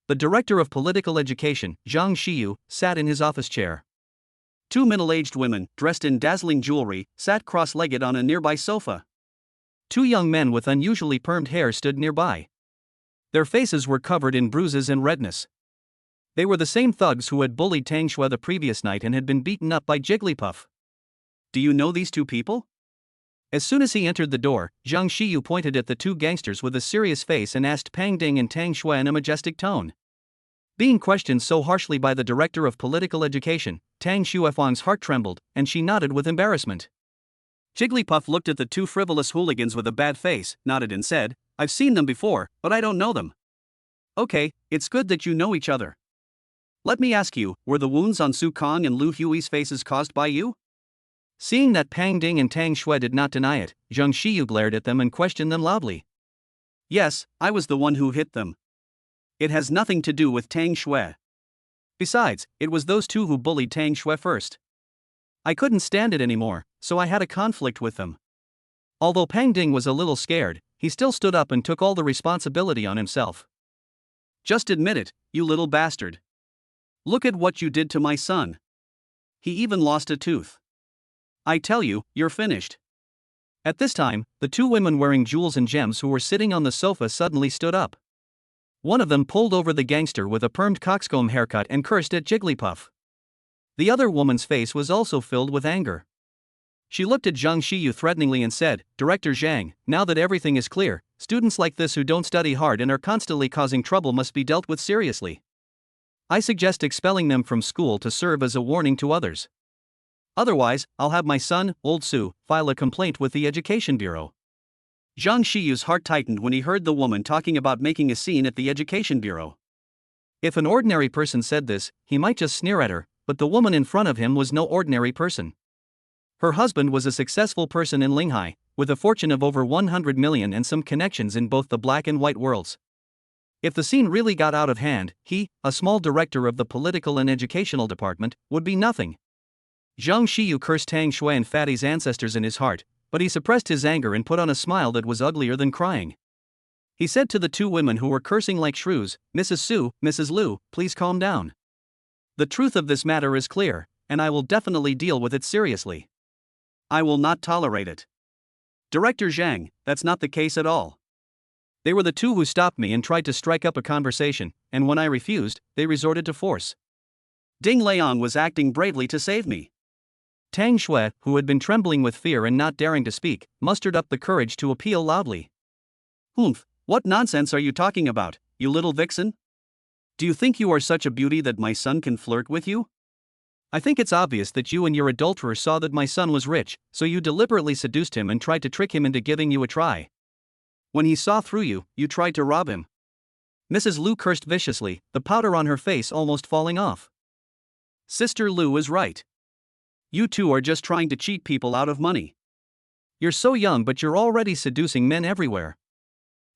The director of political education, Zhang Shiyu, sat in his office chair. 2 middle-aged women, dressed in dazzling jewelry, sat cross-legged on a nearby sofa. 2 young men with unusually permed hair stood nearby. Their faces were covered in bruises and redness. They were the same thugs who had bullied Tang Shui the previous night and had been beaten up by Jigglypuff. Do you know these 2 people? As soon as he entered the door, Zhang Shiyu pointed at the 2 gangsters with a serious face and asked Pang Ding and Tang Shui in a majestic tone. Being questioned so harshly by the director of political education, Tang Shuifang's heart trembled, and she nodded with embarrassment. Jigglypuff looked at the 2 frivolous hooligans with a bad face, nodded and said, I've seen them before, but I don't know them. Okay, it's good that you know each other. Let me ask you, were the wounds on Su Kong and Lu Hui's faces caused by you? Seeing that Pang Ding and Tang Shui did not deny it, Zhang Shiyu glared at them and questioned them loudly. Yes, I was the one who hit them. It has nothing to do with Tang Shui. Besides, it was those 2 who bullied Tang Shui first. I couldn't stand it anymore, so I had a conflict with them. Although Pang Ding was a little scared, he still stood up and took all the responsibility on himself. Just admit it, you little bastard. Look at what you did to my son. He even lost a tooth. I tell you, you're finished. At this time, the two women wearing jewels and gems who were sitting on the sofa suddenly stood up. One of them pulled over the gangster with a permed coxcomb haircut and cursed at Jigglypuff. The other woman's face was also filled with anger. She looked at Zhang Xiyu threateningly and said, "Director Zhang, now that everything is clear, students like this who don't study hard and are constantly causing trouble must be dealt with seriously. I suggest expelling them from school to serve as a warning to others. Otherwise, I'll have my son, Old Su, file a complaint with the Education Bureau." Zhang Shiyu's heart tightened when he heard the woman talking about making a scene at the Education Bureau. If an ordinary person said this, he might just sneer at her, but the woman in front of him was no ordinary person. Her husband was a successful person in Linghai, with a fortune of over 100 million and some connections in both the black and white worlds. If the scene really got out of hand, he, a small director of the political and educational department, would be nothing. Zhang Xiyu cursed Tang Shui and Fatty's ancestors in his heart, but he suppressed his anger and put on a smile that was uglier than crying. He said to the two women who were cursing like shrews, "Mrs. Su, Mrs. Lu, please calm down. The truth of this matter is clear, and I will definitely deal with it seriously. I will not tolerate it. Director Zhang, that's not the case at all. They were the two who stopped me and tried to strike up a conversation, and when I refused, they resorted to force. Ding Liang was acting bravely to save me." Tang Shui, who had been trembling with fear and not daring to speak, mustered up the courage to appeal loudly. "Humph, what nonsense are you talking about, you little vixen? Do you think you are such a beauty that my son can flirt with you? I think it's obvious that you and your adulterer saw that my son was rich, so you deliberately seduced him and tried to trick him into giving you a try. When he saw through you, you tried to rob him." Mrs. Lu cursed viciously, the powder on her face almost falling off. "Sister Lu is right. You two are just trying to cheat people out of money. You're so young but you're already seducing men everywhere.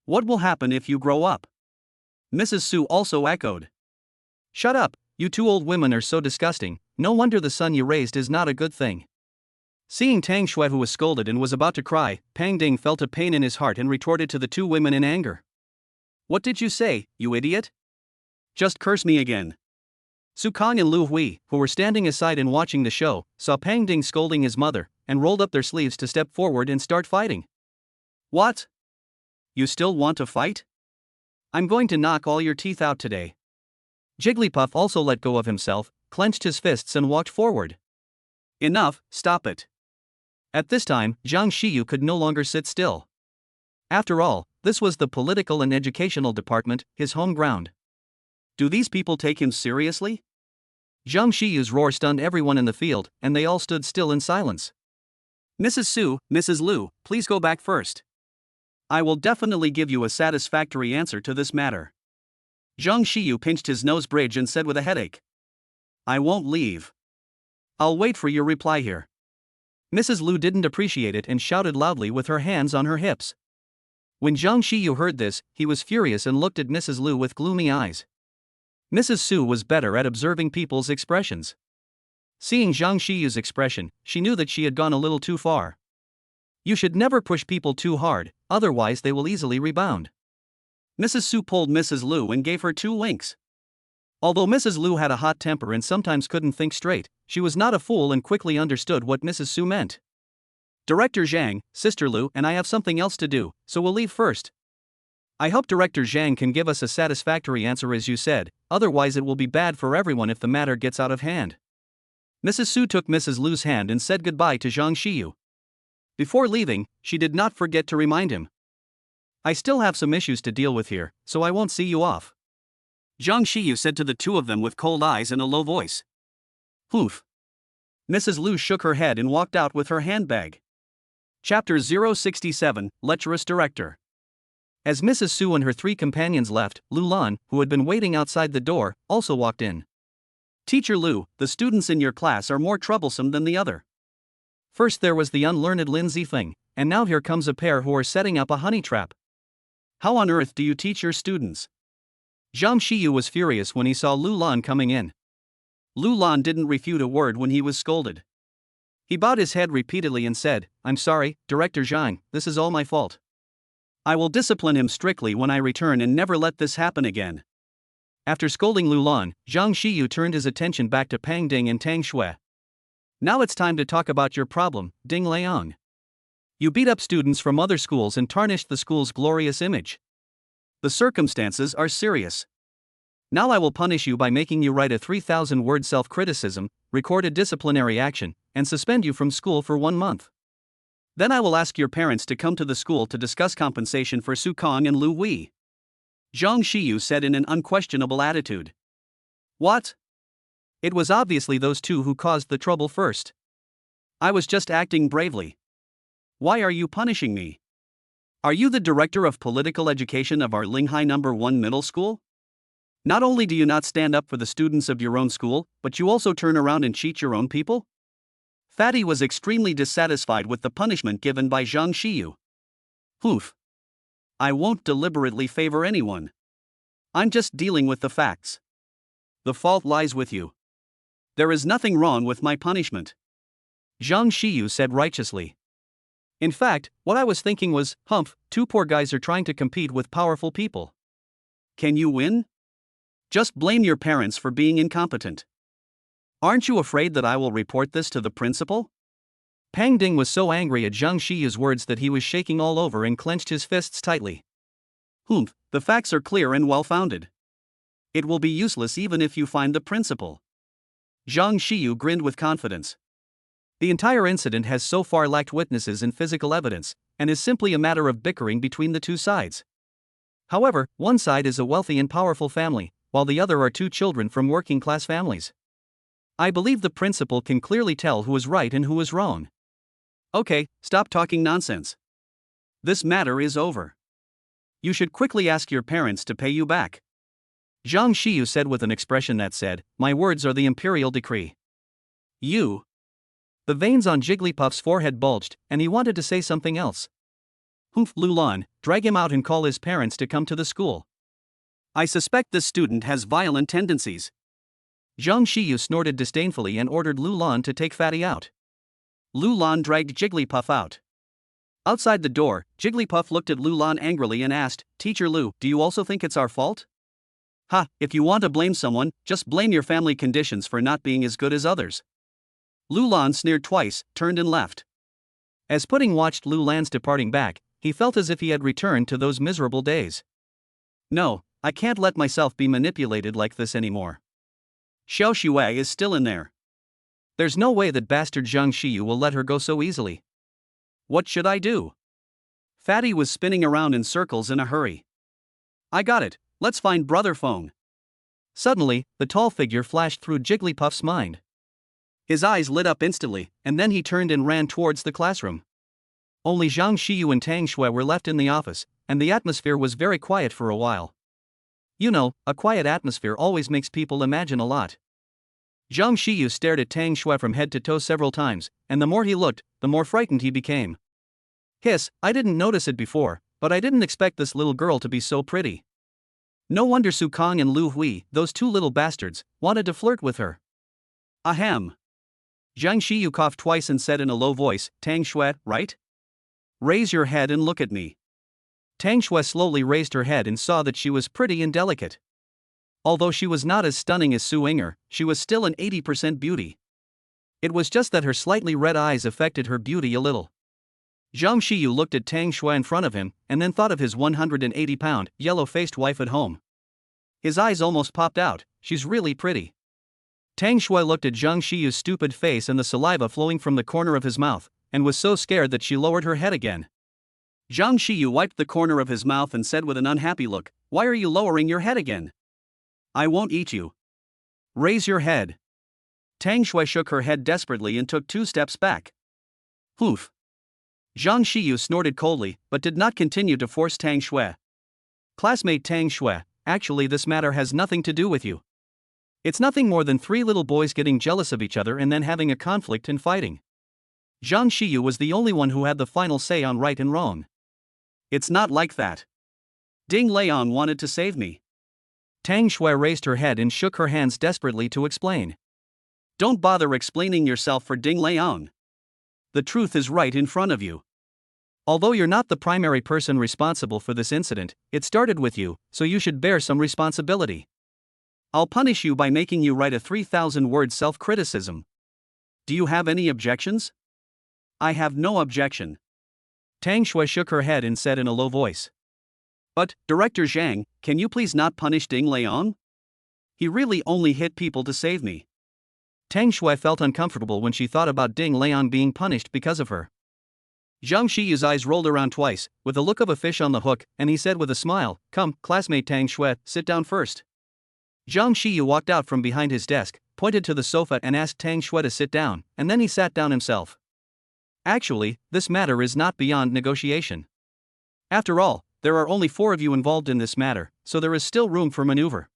What will happen if you grow up?" Mrs. Su also echoed. "Shut up, you two old women are so disgusting, no wonder the son you raised is not a good thing." Seeing Tang Shui, who was scolded and was about to cry, Pang Ding felt a pain in his heart and retorted to the two women in anger. "What did you say, you idiot? Just curse me again." Su Kang and Lu Hui, who were standing aside and watching the show, saw Pang Ding scolding his mother, and rolled up their sleeves to step forward and start fighting. "What? You still want to fight? I'm going to knock all your teeth out today." Jigglypuff also let go of himself, clenched his fists and walked forward. "Enough, stop it." At this time, Zhang Xiyu could no longer sit still. After all, this was the political and educational department, his home ground. Do these people take him seriously? Zhang Xiyu's roar stunned everyone in the field, and they all stood still in silence. "Mrs. Su, Mrs. Lu, please go back first. I will definitely give you a satisfactory answer to this matter." Zhang Xiyu pinched his nose bridge and said with a headache, "I won't leave. I'll wait for your reply here." Mrs. Lu didn't appreciate it and shouted loudly with her hands on her hips. When Zhang Xiyu heard this, he was furious and looked at Mrs. Lu with gloomy eyes. Mrs. Su was better at observing people's expressions. Seeing Zhang Xiyu's expression, she knew that she had gone a little too far. You should never push people too hard, otherwise they will easily rebound. Mrs. Su pulled Mrs. Lu and gave her 2 winks. Although Mrs. Lu had a hot temper and sometimes couldn't think straight, she was not a fool and quickly understood what Mrs. Su meant. "Director Zhang, Sister Lu and I have something else to do, so we'll leave first. I hope Director Zhang can give us a satisfactory answer as you said, otherwise it will be bad for everyone if the matter gets out of hand." Mrs. Su took Mrs. Lu's hand and said goodbye to Zhang Xiyu. Before leaving, she did not forget to remind him. "I still have some issues to deal with here, so I won't see you off." Zhang Xiyu said to the two of them with cold eyes and a low voice. "Poof." Mrs. Lu shook her head and walked out with her handbag. Chapter 067, Lecherous Director. As Mrs. Su and her 3 companions left, Lu Lan, who had been waiting outside the door, also walked in. "Teacher Lu, the students in your class are more troublesome than the other. First there was the unlearned Lin Zifeng, and now here comes a pair who are setting up a honey trap. How on earth do you teach your students?" Zhang Xiyu was furious when he saw Lu Lan coming in. Lu Lan didn't refute a word when he was scolded. He bowed his head repeatedly and said, "I'm sorry, Director Zhang, this is all my fault. I will discipline him strictly when I return and never let this happen again." After scolding Lu Lan, Zhang Xiyu turned his attention back to Pang Ding and Tang Shui. Now it's time to talk about your problem, Ding Leong. You beat up students from other schools and tarnished the school's glorious image. The circumstances are serious. Now I will punish you by making you write a 3,000-word self-criticism, record a disciplinary action, and suspend you from school for 1 month. Then I will ask your parents to come to the school to discuss compensation for Su Kong and Lu Wei. Zhang Xiyu said in an unquestionable attitude. What? It was obviously those two who caused the trouble first. I was just acting bravely. Why are you punishing me? Are you the director of political education of our Linghai No. 1 middle school? Not only do you not stand up for the students of your own school, but you also turn around and cheat your own people? Fatty was extremely dissatisfied with the punishment given by Zhang Xiyu. Oof. I won't deliberately favor anyone. I'm just dealing with the facts. The fault lies with you. There is nothing wrong with my punishment. Zhang Xiyu said righteously. In fact, what I was thinking was, humph, two poor guys are trying to compete with powerful people. Can you win? Just blame your parents for being incompetent. Aren't you afraid that I will report this to the principal? Pang Ding was so angry at Zhang Xiyu's words that he was shaking all over and clenched his fists tightly. Humph, the facts are clear and well-founded. It will be useless even if you find the principal. Zhang Xiyu grinned with confidence. The entire incident has so far lacked witnesses and physical evidence, and is simply a matter of bickering between the two sides. However, one side is a wealthy and powerful family, while the other are two children from working-class families. I believe the principal can clearly tell who is right and who is wrong. Okay, stop talking nonsense. This matter is over. You should quickly ask your parents to pay you back. Zhang Xiyu said with an expression that said, my words are the imperial decree. You. The veins on Jigglypuff's forehead bulged, and he wanted to say something else. Humph, Lulan, drag him out and call his parents to come to the school. I suspect this student has violent tendencies. Zhang Xiyu snorted disdainfully and ordered Lulan to take Fatty out. Lulan dragged Jigglypuff out. Outside the door, Jigglypuff looked at Lulan angrily and asked, Teacher Lu, do you also think it's our fault? Ha, if you want to blame someone, just blame your family conditions for not being as good as others. Lulan sneered twice, turned and left. As Pudding watched Lulan's departing back, he felt as if he had returned to those miserable days. No, I can't let myself be manipulated like this anymore. Xiao Shuai is still in there. There's no way that bastard Zhang Xiyu will let her go so easily. What should I do? Fatty was spinning around in circles in a hurry. I got it, let's find Brother Phone. Suddenly, the tall figure flashed through Jigglypuff's mind. His eyes lit up instantly, and then he turned and ran towards the classroom. Only Zhang Xiyu and Tang Shui were left in the office, and the atmosphere was very quiet for a while. You know, a quiet atmosphere always makes people imagine a lot. Zhang Xiyu stared at Tang Shui from head to toe several times, and the more he looked, the more frightened he became. Hiss, I didn't notice it before, but I didn't expect this little girl to be so pretty. No wonder Su Kong and Lu Hui, those two little bastards, wanted to flirt with her. Ahem. Zhang Xiyu coughed twice and said in a low voice, Tang Shui, right? Raise your head and look at me. Tang Shui slowly raised her head and saw that she was pretty and delicate. Although she was not as stunning as Su Inger, she was still an 80% beauty. It was just that her slightly red eyes affected her beauty a little. Zhang Xiyu looked at Tang Shui in front of him, and then thought of his 180-pound, yellow-faced wife at home. His eyes almost popped out, she's really pretty. Tang Shui looked at Zhang Xiyu's stupid face and the saliva flowing from the corner of his mouth, and was so scared that she lowered her head again. Zhang Xiyu wiped the corner of his mouth and said with an unhappy look, Why are you lowering your head again? I won't eat you. Raise your head. Tang Shui shook her head desperately and took 2 steps back. Oof. Zhang Xiyu snorted coldly, but did not continue to force Tang Shui. Classmate Tang Shui, actually this matter has nothing to do with you. It's nothing more than 3 little boys getting jealous of each other and then having a conflict and fighting. Zhang Xiyu was the only one who had the final say on right and wrong. It's not like that. Ding Leong wanted to save me. Tang Shui raised her head and shook her hands desperately to explain. Don't bother explaining yourself for Ding Leong. The truth is right in front of you. Although you're not the primary person responsible for this incident, it started with you, so you should bear some responsibility. I'll punish you by making you write a 3,000-word self-criticism. Do you have any objections? I have no objection. Tang Shui shook her head and said in a low voice. But, Director Zhang, can you please not punish Ding Liang? He really only hit people to save me. Tang Shui felt uncomfortable when she thought about Ding Liang being punished because of her. Zhang Shiyu's eyes rolled around twice, with the look of a fish on the hook, and he said with a smile, "Come, classmate Tang Shui, sit down first." Zhang Shiyu walked out from behind his desk, pointed to the sofa and asked Tang Shui to sit down, and then he sat down himself. Actually, this matter is not beyond negotiation. After all, there are only 4 of you involved in this matter, so there is still room for maneuver.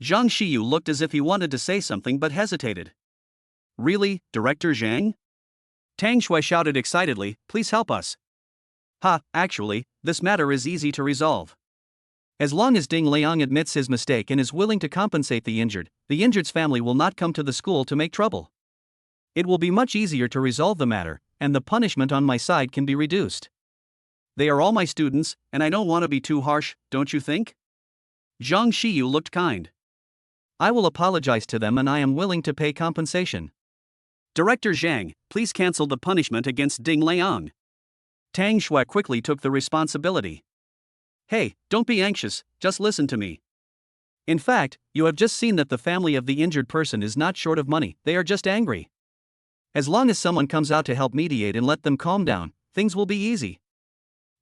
Zhang Shiyu looked as if he wanted to say something but hesitated. Really, Director Zhang? Tang Shui shouted excitedly, "Please help us." Actually, this matter is easy to resolve. As long as Ding Liang admits his mistake and is willing to compensate the injured's family will not come to the school to make trouble. It will be much easier to resolve the matter, and the punishment on my side can be reduced. They are all my students, and I don't want to be too harsh, don't you think? Zhang Shiyu looked kind. I will apologize to them and I am willing to pay compensation. Director Zhang, please cancel the punishment against Ding Liang. Tang Shui quickly took the responsibility. Hey, don't be anxious, just listen to me. In fact, you have just seen that the family of the injured person is not short of money, they are just angry. As long as someone comes out to help mediate and let them calm down, things will be easy.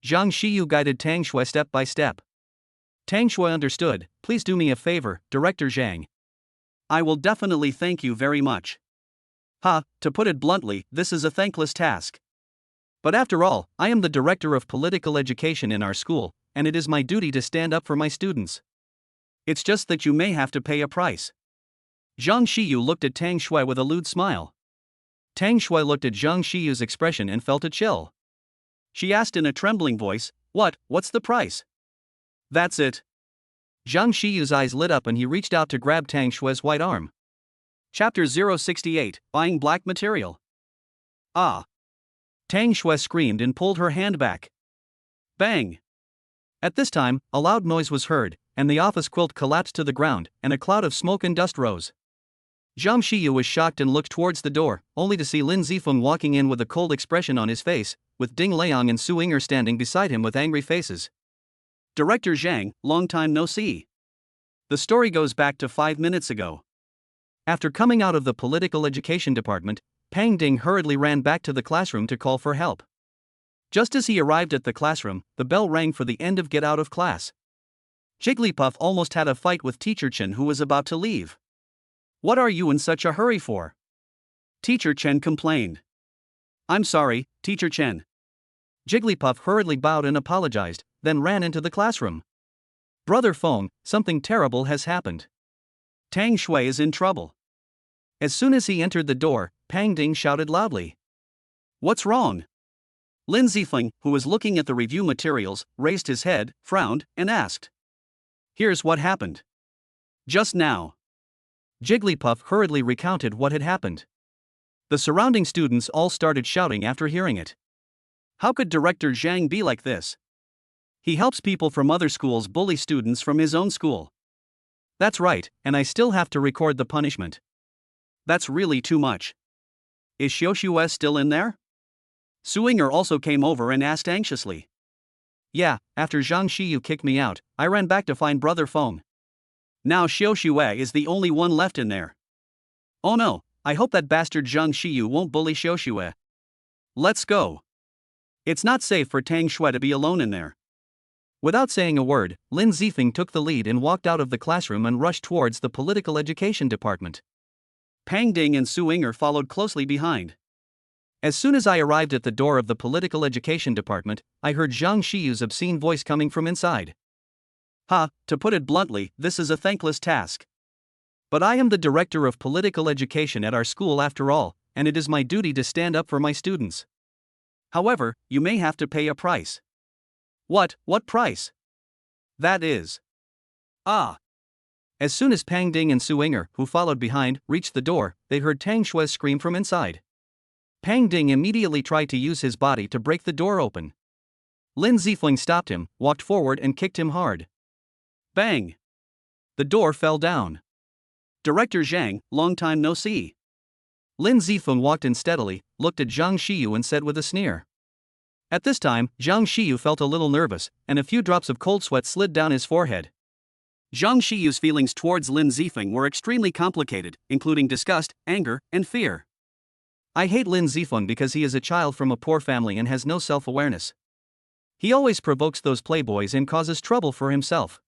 Zhang Shiyu guided Tang Shui step by step. Tang Shui understood. Please do me a favor, Director Zhang. I will definitely thank you very much. To put it bluntly, this is a thankless task. But after all, I am the director of political education in our school, and it is my duty to stand up for my students. It's just that you may have to pay a price. Zhang Shiyu looked at Tang Shui with a lewd smile. Tang Shui looked at Zhang Shiyu's expression and felt a chill. She asked in a trembling voice, What's the price? That's it. Zhang Shiyu's eyes lit up and he reached out to grab Tang Shui's white arm. Chapter 068, Buying Black Material. Tang Shui screamed and pulled her hand back. Bang! At this time, a loud noise was heard, and the office quilt collapsed to the ground, and a cloud of smoke and dust rose. Zhang Shiyu was shocked and looked towards the door, only to see Lin Zifeng walking in with a cold expression on his face, with Ding Liang and Su Ying'er standing beside him with angry faces. Director Zhang, long time no see. The story goes back to 5 minutes ago. After coming out of the political education department, Pang Ding hurriedly ran back to the classroom to call for help. Just as he arrived at the classroom, the bell rang for the end of get out of class. Jigglypuff almost had a fight with Teacher Chen, who was about to leave. What are you in such a hurry for? Teacher Chen complained. I'm sorry, Teacher Chen. Jigglypuff hurriedly bowed and apologized, then ran into the classroom. Brother Feng, something terrible has happened. Tang Shui is in trouble. As soon as he entered the door, Pang Ding shouted loudly. What's wrong? Lin Zifeng, who was looking at the review materials, raised his head, frowned, and asked. Here's what happened. Just now. Jigglypuff hurriedly recounted what had happened. The surrounding students all started shouting after hearing it. How could Director Zhang be like this? He helps people from other schools bully students from his own school. That's right, and I still have to record the punishment. That's really too much. Is Xiaoxue still in there? Su Ying'er also came over and asked anxiously. Yeah, after Zhang Shiyu kicked me out, I ran back to find Brother Feng. Now Xiaoxue is the only one left in there. Oh no, I hope that bastard Zhang Shiyu won't bully Xiaoxue. Let's go. It's not safe for Tang Shui to be alone in there. Without saying a word, Lin Zifeng took the lead and walked out of the classroom and rushed towards the political education department. Pang Ding and Su Ying'er followed closely behind. As soon as I arrived at the door of the political education department, I heard Zhang Shiyu's obscene voice coming from inside. To put it bluntly, this is a thankless task. But I am the director of political education at our school after all, and it is my duty to stand up for my students. However, you may have to pay a price. What price? That is. As soon as Pang Ding and Su Ying'er, who followed behind, reached the door, they heard Tang Shui scream from inside. Pang Ding immediately tried to use his body to break the door open. Lin Zifeng stopped him, walked forward and kicked him hard. Bang! The door fell down. Director Zhang, long time no see. Lin Zifeng walked in steadily, looked at Zhang Xiyu and said with a sneer. At this time, Zhang Xiyu felt a little nervous, and a few drops of cold sweat slid down his forehead. Zhang Xiyu's feelings towards Lin Zifeng were extremely complicated, including disgust, anger, and fear. I hate Lin Zifeng because he is a child from a poor family and has no self-awareness. He always provokes those playboys and causes trouble for himself.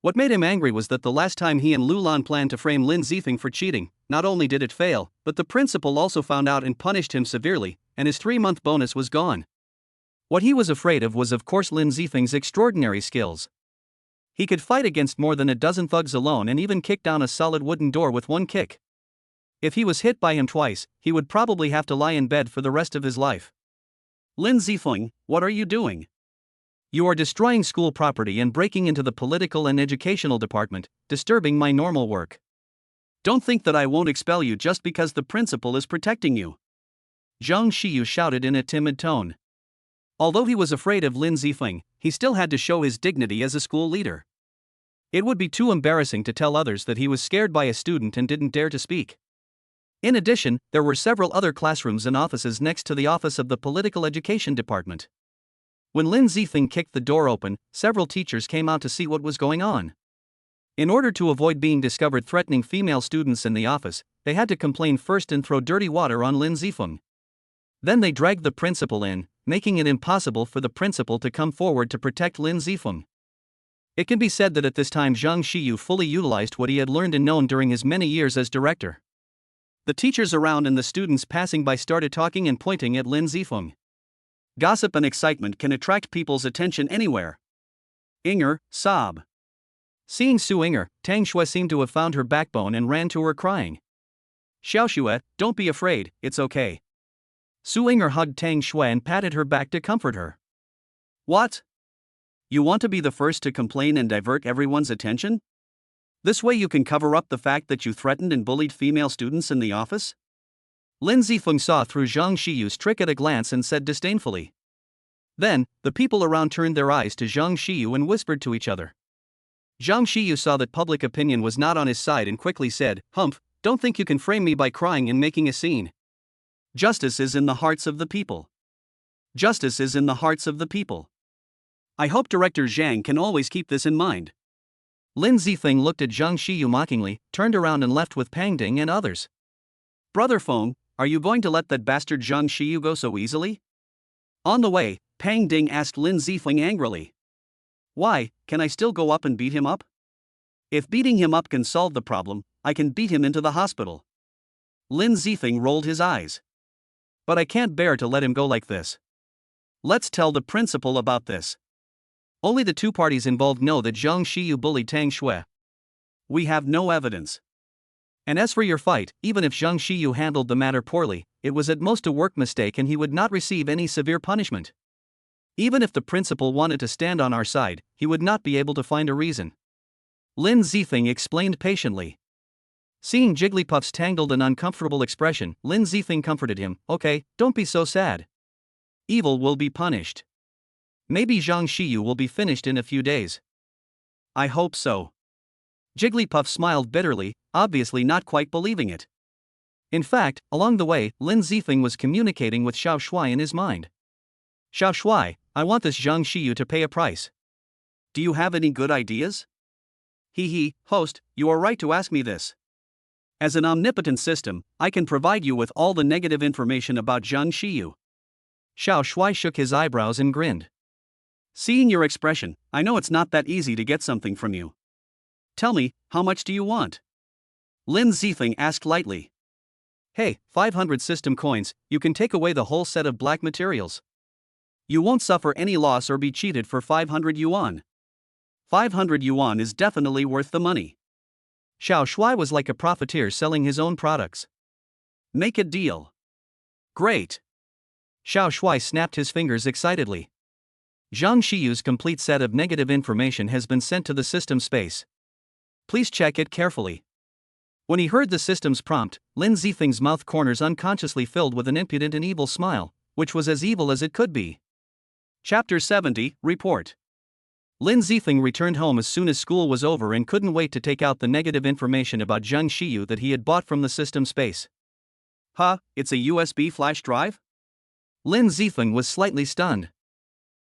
What made him angry was that the last time he and Lu Lan planned to frame Lin Zifeng for cheating, not only did it fail, but the principal also found out and punished him severely, and his 3-month bonus was gone. What he was afraid of was of course Lin Zifeng's extraordinary skills. He could fight against more than a dozen thugs alone and even kick down a solid wooden door with one kick. If he was hit by him twice, he would probably have to lie in bed for the rest of his life. Lin Zifeng, what are you doing? You are destroying school property and breaking into the political and educational department, disturbing my normal work. Don't think that I won't expel you just because the principal is protecting you. Zhang Xiyu shouted in a timid tone. Although he was afraid of Lin Zifeng, he still had to show his dignity as a school leader. It would be too embarrassing to tell others that he was scared by a student and didn't dare to speak. In addition, there were several other classrooms and offices next to the office of the political education department. When Lin Zifeng kicked the door open, several teachers came out to see what was going on. In order to avoid being discovered threatening female students in the office, they had to complain first and throw dirty water on Lin Zifeng. Then they dragged the principal in, making it impossible for the principal to come forward to protect Lin Zifeng. It can be said that at this time Zhang Xiyu fully utilized what he had learned and known during his many years as director. The teachers around and the students passing by started talking and pointing at Lin Zifeng. Gossip and excitement can attract people's attention anywhere. Inger, sob. Seeing Su Inger, Tang Xue seemed to have found her backbone and ran to her crying. Xiaoxue, don't be afraid, it's okay. Su Inger hugged Tang Xue and patted her back to comfort her. What? You want to be the first to complain and divert everyone's attention? This way you can cover up the fact that you threatened and bullied female students in the office? Lin Zifeng saw through Zhang Xiyu's trick at a glance and said disdainfully. Then, the people around turned their eyes to Zhang Xiyu and whispered to each other. Zhang Xiyu saw that public opinion was not on his side and quickly said, "Humph, don't think you can frame me by crying and making a scene. Justice is in the hearts of the people. Justice is in the hearts of the people. I hope Director Zhang can always keep this in mind." Lin Zifeng looked at Zhang Xiyu mockingly, turned around and left with Pang Ding and others. Brother Feng, are you going to let that bastard Zhang Xiyu go so easily? On the way, Pang Ding asked Lin Zifeng angrily. Why, can I still go up and beat him up? If beating him up can solve the problem, I can beat him into the hospital. Lin Zifeng rolled his eyes. But I can't bear to let him go like this. Let's tell the principal about this. Only the two parties involved know that Zhang Xiyu bullied Tang Xue. We have no evidence. And as for your fight, even if Zhang Xiyu handled the matter poorly, it was at most a work mistake and he would not receive any severe punishment. Even if the principal wanted to stand on our side, he would not be able to find a reason. Lin Zifeng explained patiently. Seeing Jigglypuff's tangled and uncomfortable expression, Lin Zifeng comforted him. Okay, don't be so sad. Evil will be punished. Maybe Zhang Xiyu will be finished in a few days. I hope so. Jigglypuff smiled bitterly, obviously not quite believing it. In fact, along the way, Lin Zifeng was communicating with Xiao Shuai in his mind. Xiao Shuai, I want this Zhang Xiyu to pay a price. Do you have any good ideas? Host, you are right to ask me this. As an omnipotent system, I can provide you with all the negative information about Zhang Xiyu. Xiao Shuai shook his eyebrows and grinned. Seeing your expression, I know it's not that easy to get something from you. Tell me, how much do you want? Lin Zifeng asked lightly. Hey, 500 system coins, you can take away the whole set of black materials. You won't suffer any loss or be cheated for 500 yuan. 500 yuan is definitely worth the money. Xiao Shuai was like a profiteer selling his own products. Make a deal. Great. Xiao Shuai snapped his fingers excitedly. Zhang Xiyu's complete set of negative information has been sent to the system space. Please check it carefully. When he heard the system's prompt, Lin Zifeng's mouth corners unconsciously filled with an impudent and evil smile, which was as evil as it could be. Chapter 70, Report. Lin Zifeng returned home as soon as school was over and couldn't wait to take out the negative information about Zhang Xiyu that he had bought from the system space. Huh, it's a USB flash drive? Lin Zifeng was slightly stunned.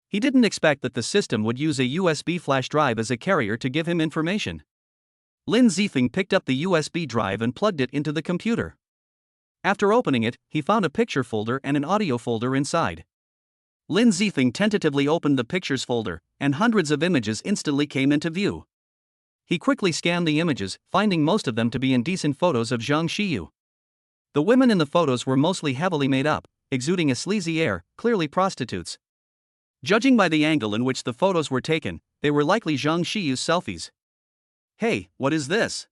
He didn't expect that the system would use a USB flash drive as a carrier to give him information. Lin Zifeng picked up the USB drive and plugged it into the computer. After opening it, he found a picture folder and an audio folder inside. Lin Zifeng tentatively opened the pictures folder, and hundreds of images instantly came into view. He quickly scanned the images, finding most of them to be indecent photos of Zhang Xiyu. The women in the photos were mostly heavily made up, exuding a sleazy air, clearly prostitutes. Judging by the angle in which the photos were taken, they were likely Zhang Xiyu's selfies. Hey, what is this?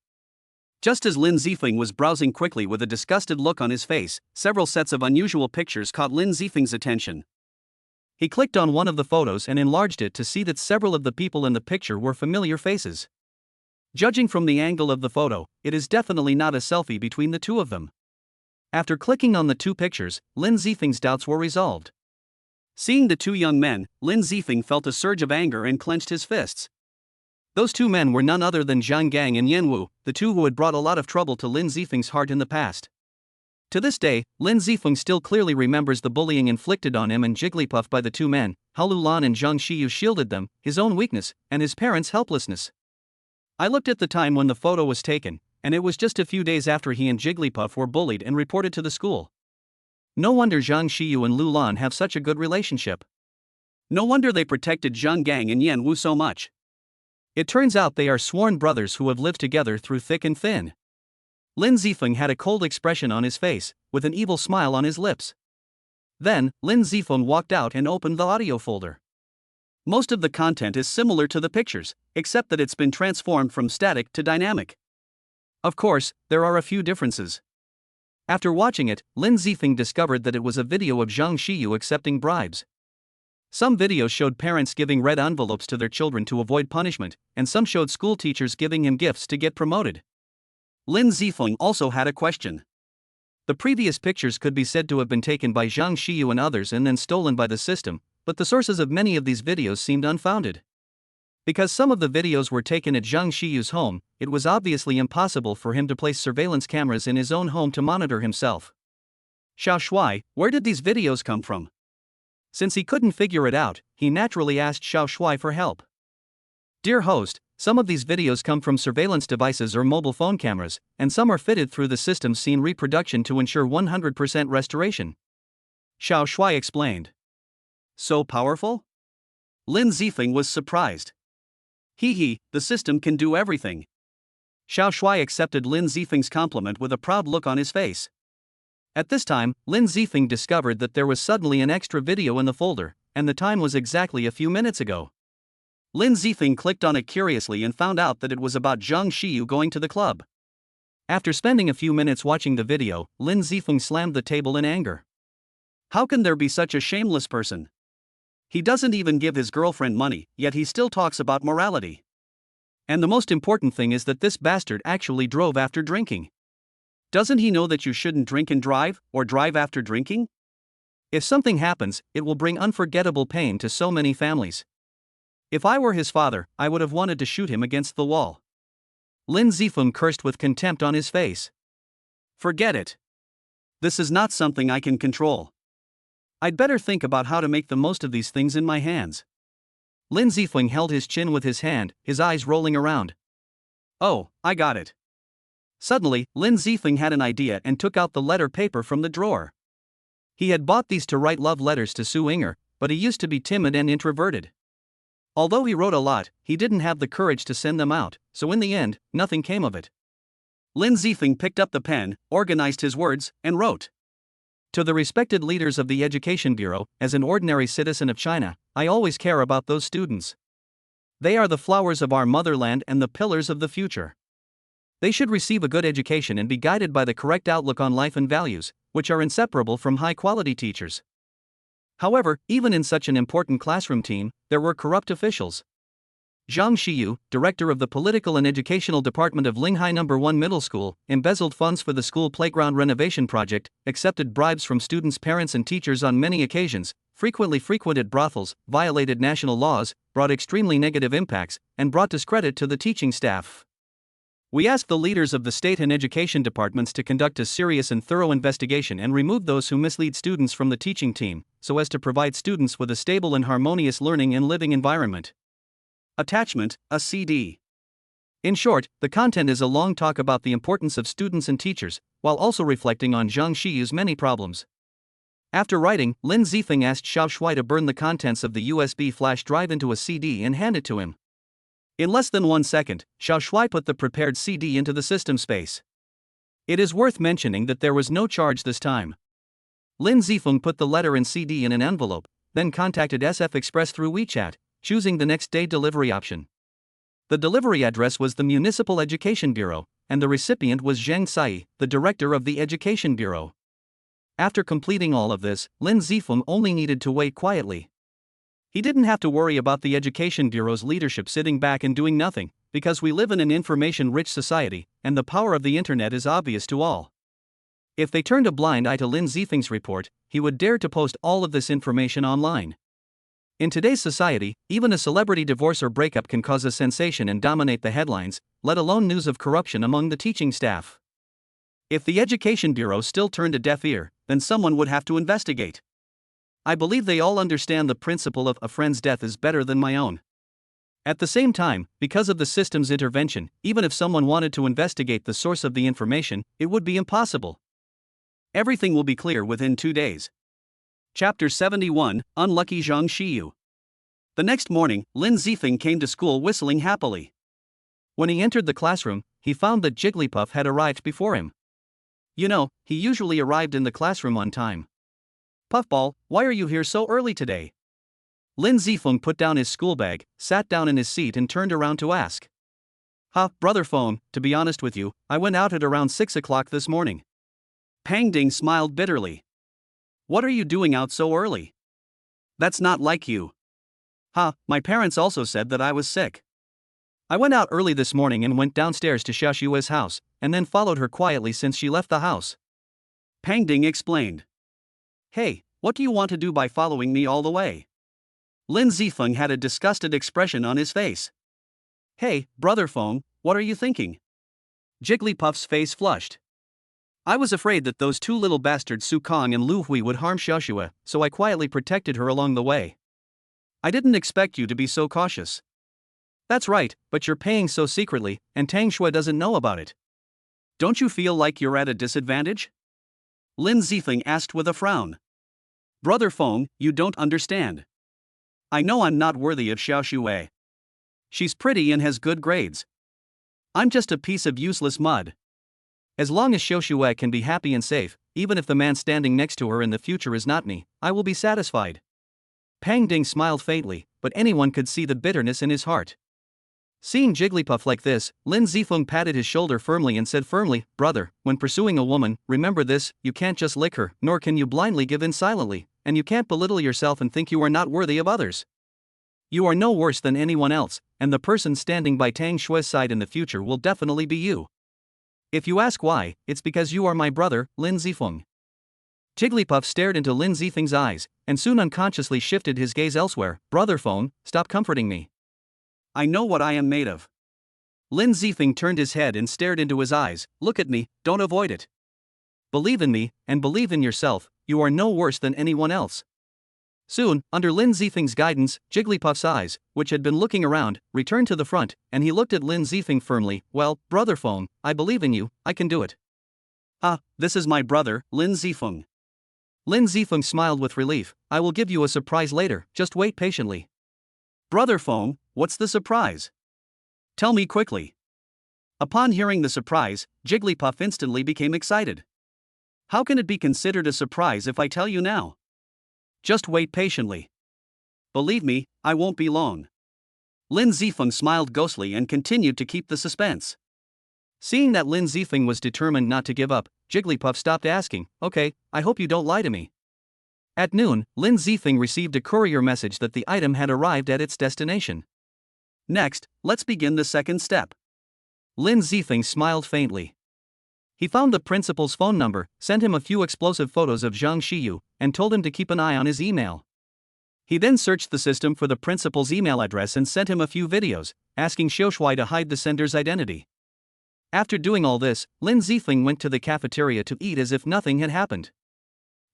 Just as Lin Zifeng was browsing quickly with a disgusted look on his face, several sets of unusual pictures caught Lin Zifeng's attention. He clicked on one of the photos and enlarged it to see that several of the people in the picture were familiar faces. Judging from the angle of the photo, it is definitely not a selfie between the two of them. After clicking on the two pictures, Lin Zifeng's doubts were resolved. Seeing the two young men, Lin Zifeng felt a surge of anger and clenched his fists. Those two men were none other than Zhang Gang and Yan Wu, the two who had brought a lot of trouble to Lin Zifeng's heart in the past. To this day, Lin Zifeng still clearly remembers the bullying inflicted on him and Jigglypuff by the two men, how Lulan and Zhang Xiyu shielded them, his own weakness, and his parents' helplessness. I looked at the time when the photo was taken, and it was just a few days after he and Jigglypuff were bullied and reported to the school. No wonder Zhang Xiyu and Lulan have such a good relationship. No wonder they protected Zhang Gang and Yan Wu so much. It turns out they are sworn brothers who have lived together through thick and thin. Lin Zifeng had a cold expression on his face, with an evil smile on his lips. Then, Lin Zifeng walked out and opened the audio folder. Most of the content is similar to the pictures, except that it's been transformed from static to dynamic. Of course, there are a few differences. After watching it, Lin Zifeng discovered that it was a video of Zhang Xiyu accepting bribes. Some videos showed parents giving red envelopes to their children to avoid punishment, and some showed school teachers giving him gifts to get promoted. Lin Zifeng also had a question. The previous pictures could be said to have been taken by Zhang Xiyu and others and then stolen by the system, but the sources of many of these videos seemed unfounded. Because some of the videos were taken at Zhang Xiyu's home, it was obviously impossible for him to place surveillance cameras in his own home to monitor himself. Xiao Shuai, where did these videos come from? Since he couldn't figure it out, he naturally asked Xiao Shuai for help. Dear host, some of these videos come from surveillance devices or mobile phone cameras, and some are fitted through the system's scene reproduction to ensure 100% restoration. Xiao Shuai explained. So powerful? Lin Zifeng was surprised. The system can do everything. Xiao Shuai accepted Lin Zifeng's compliment with a proud look on his face. At this time, Lin Zifeng discovered that there was suddenly an extra video in the folder, and the time was exactly a few minutes ago. Lin Zifeng clicked on it curiously and found out that it was about Zhang Xiyu going to the club. After spending a few minutes watching the video, Lin Zifeng slammed the table in anger. How can there be such a shameless person? He doesn't even give his girlfriend money, yet he still talks about morality. And the most important thing is that this bastard actually drove after drinking. Doesn't he know that you shouldn't drink and drive, or drive after drinking? If something happens, it will bring unforgettable pain to so many families. If I were his father, I would have wanted to shoot him against the wall. Lin Zifeng cursed with contempt on his face. Forget it. This is not something I can control. I'd better think about how to make the most of these things in my hands. Lin Zifeng held his chin with his hand, his eyes rolling around. Oh, I got it. Suddenly, Lin Zifeng had an idea and took out the letter paper from the drawer. He had bought these to write love letters to Su Inger, but he used to be timid and introverted. Although he wrote a lot, he didn't have the courage to send them out, so in the end, nothing came of it. Lin Zifeng picked up the pen, organized his words, and wrote. To the respected leaders of the Education Bureau, as an ordinary citizen of China, I always care about those students. They are the flowers of our motherland and the pillars of the future. They should receive a good education and be guided by the correct outlook on life and values, which are inseparable from high-quality teachers. However, even in such an important classroom team, there were corrupt officials. Zhang Xiyu, director of the Political and Educational Department of Linghai No. 1 Middle School, embezzled funds for the school playground renovation project, accepted bribes from students' parents and teachers on many occasions, frequently frequented brothels, violated national laws, brought extremely negative impacts, and brought discredit to the teaching staff. We ask the leaders of the state and education departments to conduct a serious and thorough investigation and remove those who mislead students from the teaching team, so as to provide students with a stable and harmonious learning and living environment. Attachment, a CD. In short, the content is a long talk about the importance of students and teachers, while also reflecting on Zhang Shiyu's many problems. After writing, Lin Zifeng asked Xiao Shui to burn the contents of the USB flash drive into a CD and hand it to him. In less than 1 second, Xiao Shui put the prepared CD into the system space. It is worth mentioning that there was no charge this time. Lin Zifeng put the letter and CD in an envelope, then contacted SF Express through WeChat, choosing the next day delivery option. The delivery address was the Municipal Education Bureau, and the recipient was Zheng Sai, the director of the Education Bureau. After completing all of this, Lin Zifeng only needed to wait quietly. He didn't have to worry about the Education Bureau's leadership sitting back and doing nothing, because we live in an information-rich society, and the power of the internet is obvious to all. If they turned a blind eye to Lin Zifeng's report, he would dare to post all of this information online. In today's society, even a celebrity divorce or breakup can cause a sensation and dominate the headlines, let alone news of corruption among the teaching staff. If the Education Bureau still turned a deaf ear, then someone would have to investigate. I believe they all understand the principle of a friend's death is better than my own. At the same time, because of the system's intervention, even if someone wanted to investigate the source of the information, it would be impossible. Everything will be clear within 2 days. Chapter 71, Unlucky Zhang Shiyu. The next morning, Lin Zifeng came to school whistling happily. When he entered the classroom, he found that Jigglypuff had arrived before him. You know, he usually arrived in the classroom on time. Puffball, why are you here so early today? Lin Zifeng put down his school bag, sat down in his seat and turned around to ask. Brother Phone, to be honest with you, I went out at around 6 o'clock this morning. Pang Ding smiled bitterly. What are you doing out so early? That's not like you. My parents also said that I was sick. I went out early this morning and went downstairs to Xiaoshue's house, and then followed her quietly since she left the house. Pang Ding explained. Hey, what do you want to do by following me all the way? Lin Zifeng had a disgusted expression on his face. Hey, Brother Phone, what are you thinking? Jigglypuff's face flushed. I was afraid that those two little bastards Su Kong and Lu Hui would harm Xiaoshue, so I quietly protected her along the way. I didn't expect you to be so cautious. That's right, but you're paying so secretly, and Tang Shui doesn't know about it. Don't you feel like you're at a disadvantage? Lin Zifeng asked with a frown. Brother Feng, you don't understand. I know I'm not worthy of Xiaoshue. She's pretty and has good grades. I'm just a piece of useless mud. As long as Xiaoshue can be happy and safe, even if the man standing next to her in the future is not me, I will be satisfied. Pang Ding smiled faintly, but anyone could see the bitterness in his heart. Seeing Jigglypuff like this, Lin Zifeng patted his shoulder firmly and said firmly, Brother, when pursuing a woman, remember this, you can't just lick her, nor can you blindly give in silently, and you can't belittle yourself and think you are not worthy of others. You are no worse than anyone else, and the person standing by Tang Shui's side in the future will definitely be you. If you ask why, it's because you are my brother, Lin Zifeng. Jigglypuff stared into Lin Zifeng's eyes, and soon unconsciously shifted his gaze elsewhere. Brother Phone, stop comforting me. I know what I am made of. Lin Zifeng turned his head and stared into his eyes. Look at me, don't avoid it. Believe in me, and believe in yourself, you are no worse than anyone else. Soon, under Lin Zifeng's guidance, Jigglypuff's eyes, which had been looking around, returned to the front, and he looked at Lin Zifeng firmly. Well, Brother Phone, I believe in you, I can do it. This is my brother, Lin Zifeng. Lin Zifeng smiled with relief. I will give you a surprise later, just wait patiently. Brother Phone, what's the surprise? Tell me quickly. Upon hearing the surprise, Jigglypuff instantly became excited. How can it be considered a surprise if I tell you now? Just wait patiently. Believe me, I won't be long. Lin Zifeng smiled ghostly and continued to keep the suspense. Seeing that Lin Zifeng was determined not to give up, Jigglypuff stopped asking, Okay, I hope you don't lie to me. At noon, Lin Zifeng received a courier message that the item had arrived at its destination. Next, let's begin the second step. Lin Zifeng smiled faintly. He found the principal's phone number, sent him a few explosive photos of Zhang Shiyu, and told him to keep an eye on his email. He then searched the system for the principal's email address and sent him a few videos, asking Xiaoshui to hide the sender's identity. After doing all this, Lin Zifeng went to the cafeteria to eat as if nothing had happened.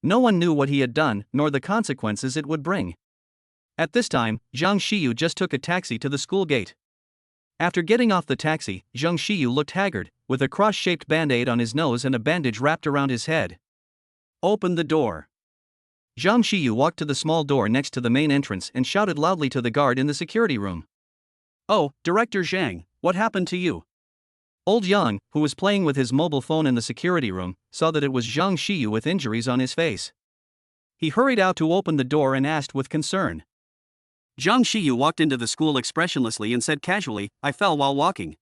No one knew what he had done, nor the consequences it would bring. At this time, Zhang Xiyu just took a taxi to the school gate. After getting off the taxi, Zhang Xiyu looked haggard, with a cross-shaped band-aid on his nose and a bandage wrapped around his head. Open the door. Zhang Xiyu walked to the small door next to the main entrance and shouted loudly to the guard in the security room. "Oh, Director Zhang, what happened to you?" Old Yang, who was playing with his mobile phone in the security room, saw that it was Zhang Xiyu with injuries on his face. He hurried out to open the door and asked with concern. Zhang Xiyu walked into the school expressionlessly and said casually, "I fell while walking."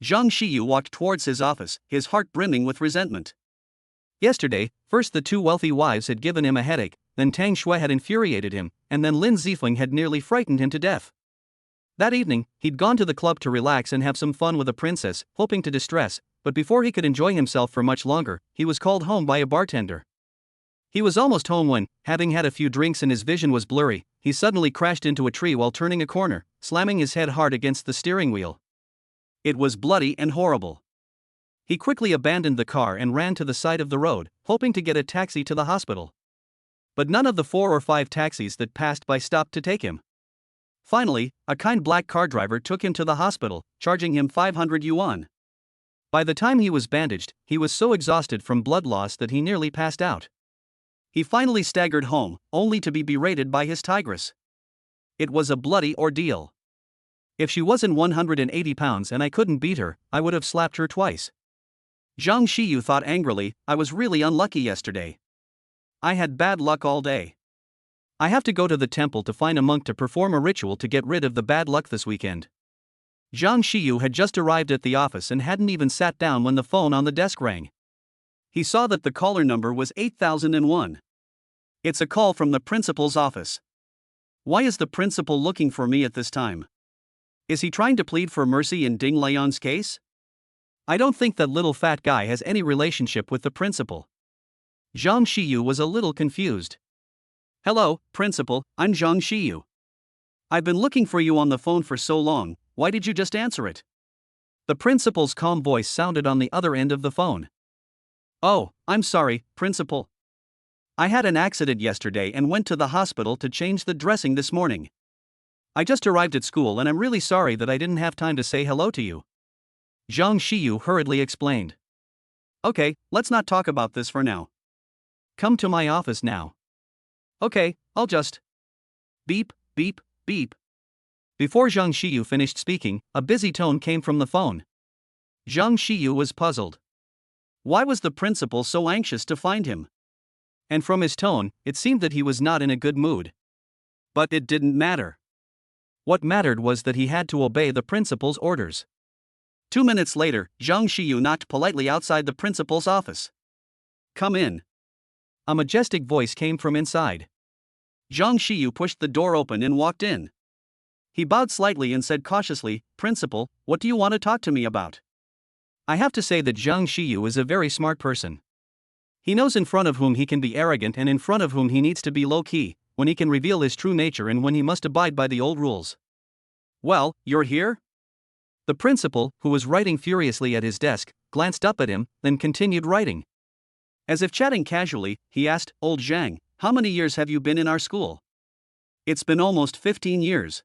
Zhang Xiyu walked towards his office, his heart brimming with resentment. Yesterday, first the two wealthy wives had given him a headache, then Tang Shui had infuriated him, and then Lin Zifeng had nearly frightened him to death. That evening, he'd gone to the club to relax and have some fun with a princess, hoping to distress, but before he could enjoy himself for much longer, he was called home by a bartender. He was almost home when, having had a few drinks and his vision was blurry, he suddenly crashed into a tree while turning a corner, slamming his head hard against the steering wheel. It was bloody and horrible. He quickly abandoned the car and ran to the side of the road, hoping to get a taxi to the hospital. But none of the 4 or 5 taxis that passed by stopped to take him. Finally, a kind black car driver took him to the hospital, charging him 500 yuan. By the time he was bandaged, he was so exhausted from blood loss that he nearly passed out. He finally staggered home, only to be berated by his tigress. It was a bloody ordeal. If she wasn't 180 pounds and I couldn't beat her, I would have slapped her twice. Zhang Xiyu thought angrily, I was really unlucky yesterday. I had bad luck all day. I have to go to the temple to find a monk to perform a ritual to get rid of the bad luck this weekend. Zhang Xiyu had just arrived at the office and hadn't even sat down when the phone on the desk rang. He saw that the caller number was 8001. It's a call from the principal's office. Why is the principal looking for me at this time? Is he trying to plead for mercy in Ding Lian's case? I don't think that little fat guy has any relationship with the principal. Zhang Xiyu was a little confused. Hello, principal, I'm Zhang Xiyu. I've been looking for you on the phone for so long, why did you just answer it? The principal's calm voice sounded on the other end of the phone. Oh, I'm sorry, principal. I had an accident yesterday and went to the hospital to change the dressing this morning. I just arrived at school and I'm really sorry that I didn't have time to say hello to you. Zhang Xiyu hurriedly explained. Okay, let's not talk about this for now. Come to my office now. Okay, I'll just... Beep, beep, beep. Before Zhang Xiyu finished speaking, a busy tone came from the phone. Zhang Xiyu was puzzled. Why was the principal so anxious to find him? And from his tone, it seemed that he was not in a good mood. But it didn't matter. What mattered was that he had to obey the principal's orders. 2 minutes later, Zhang Xiyu knocked politely outside the principal's office. Come in. A majestic voice came from inside. Zhang Xiyu pushed the door open and walked in. He bowed slightly and said cautiously, Principal, what do you want to talk to me about? I have to say that Zhang Xiyu is a very smart person. He knows in front of whom he can be arrogant and in front of whom he needs to be low-key, when he can reveal his true nature and when he must abide by the old rules. Well, you're here? The principal, who was writing furiously at his desk, glanced up at him, then continued writing. As if chatting casually, he asked, Old Zhang, how many years have you been in our school? It's been almost 15 years.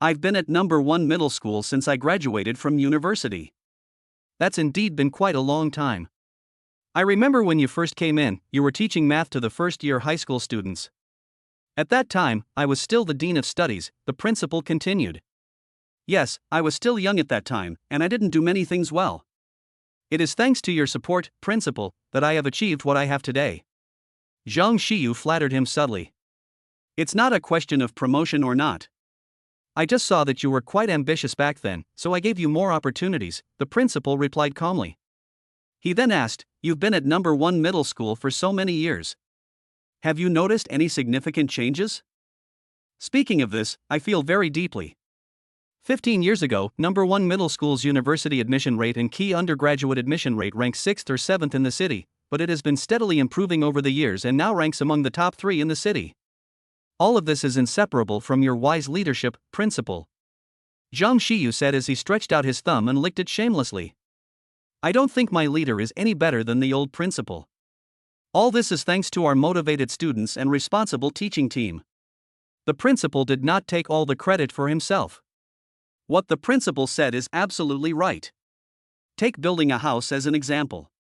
I've been at number 1 middle school since I graduated from university. That's indeed been quite a long time. I remember when you first came in, you were teaching math to the first-year high school students. At that time, I was still the dean of studies, the principal continued. Yes, I was still young at that time, and I didn't do many things well. It is thanks to your support, principal, that I have achieved what I have today. Zhang Xiyu flattered him subtly. It's not a question of promotion or not. I just saw that you were quite ambitious back then, so I gave you more opportunities, the principal replied calmly. He then asked, You've been at number 1 middle school for so many years. Have you noticed any significant changes? Speaking of this, I feel very deeply. 15 years ago, number 1 middle school's university admission rate and key undergraduate admission rate ranked 6th or 7th in the city, but it has been steadily improving over the years and now ranks among the top 3 in the city. All of this is inseparable from your wise leadership, principal. Zhang Xiyu said as he stretched out his thumb and licked it shamelessly. I don't think my leader is any better than the old principal. All this is thanks to our motivated students and responsible teaching team. The principal did not take all the credit for himself. What the principal said is absolutely right. Take building a house as an example.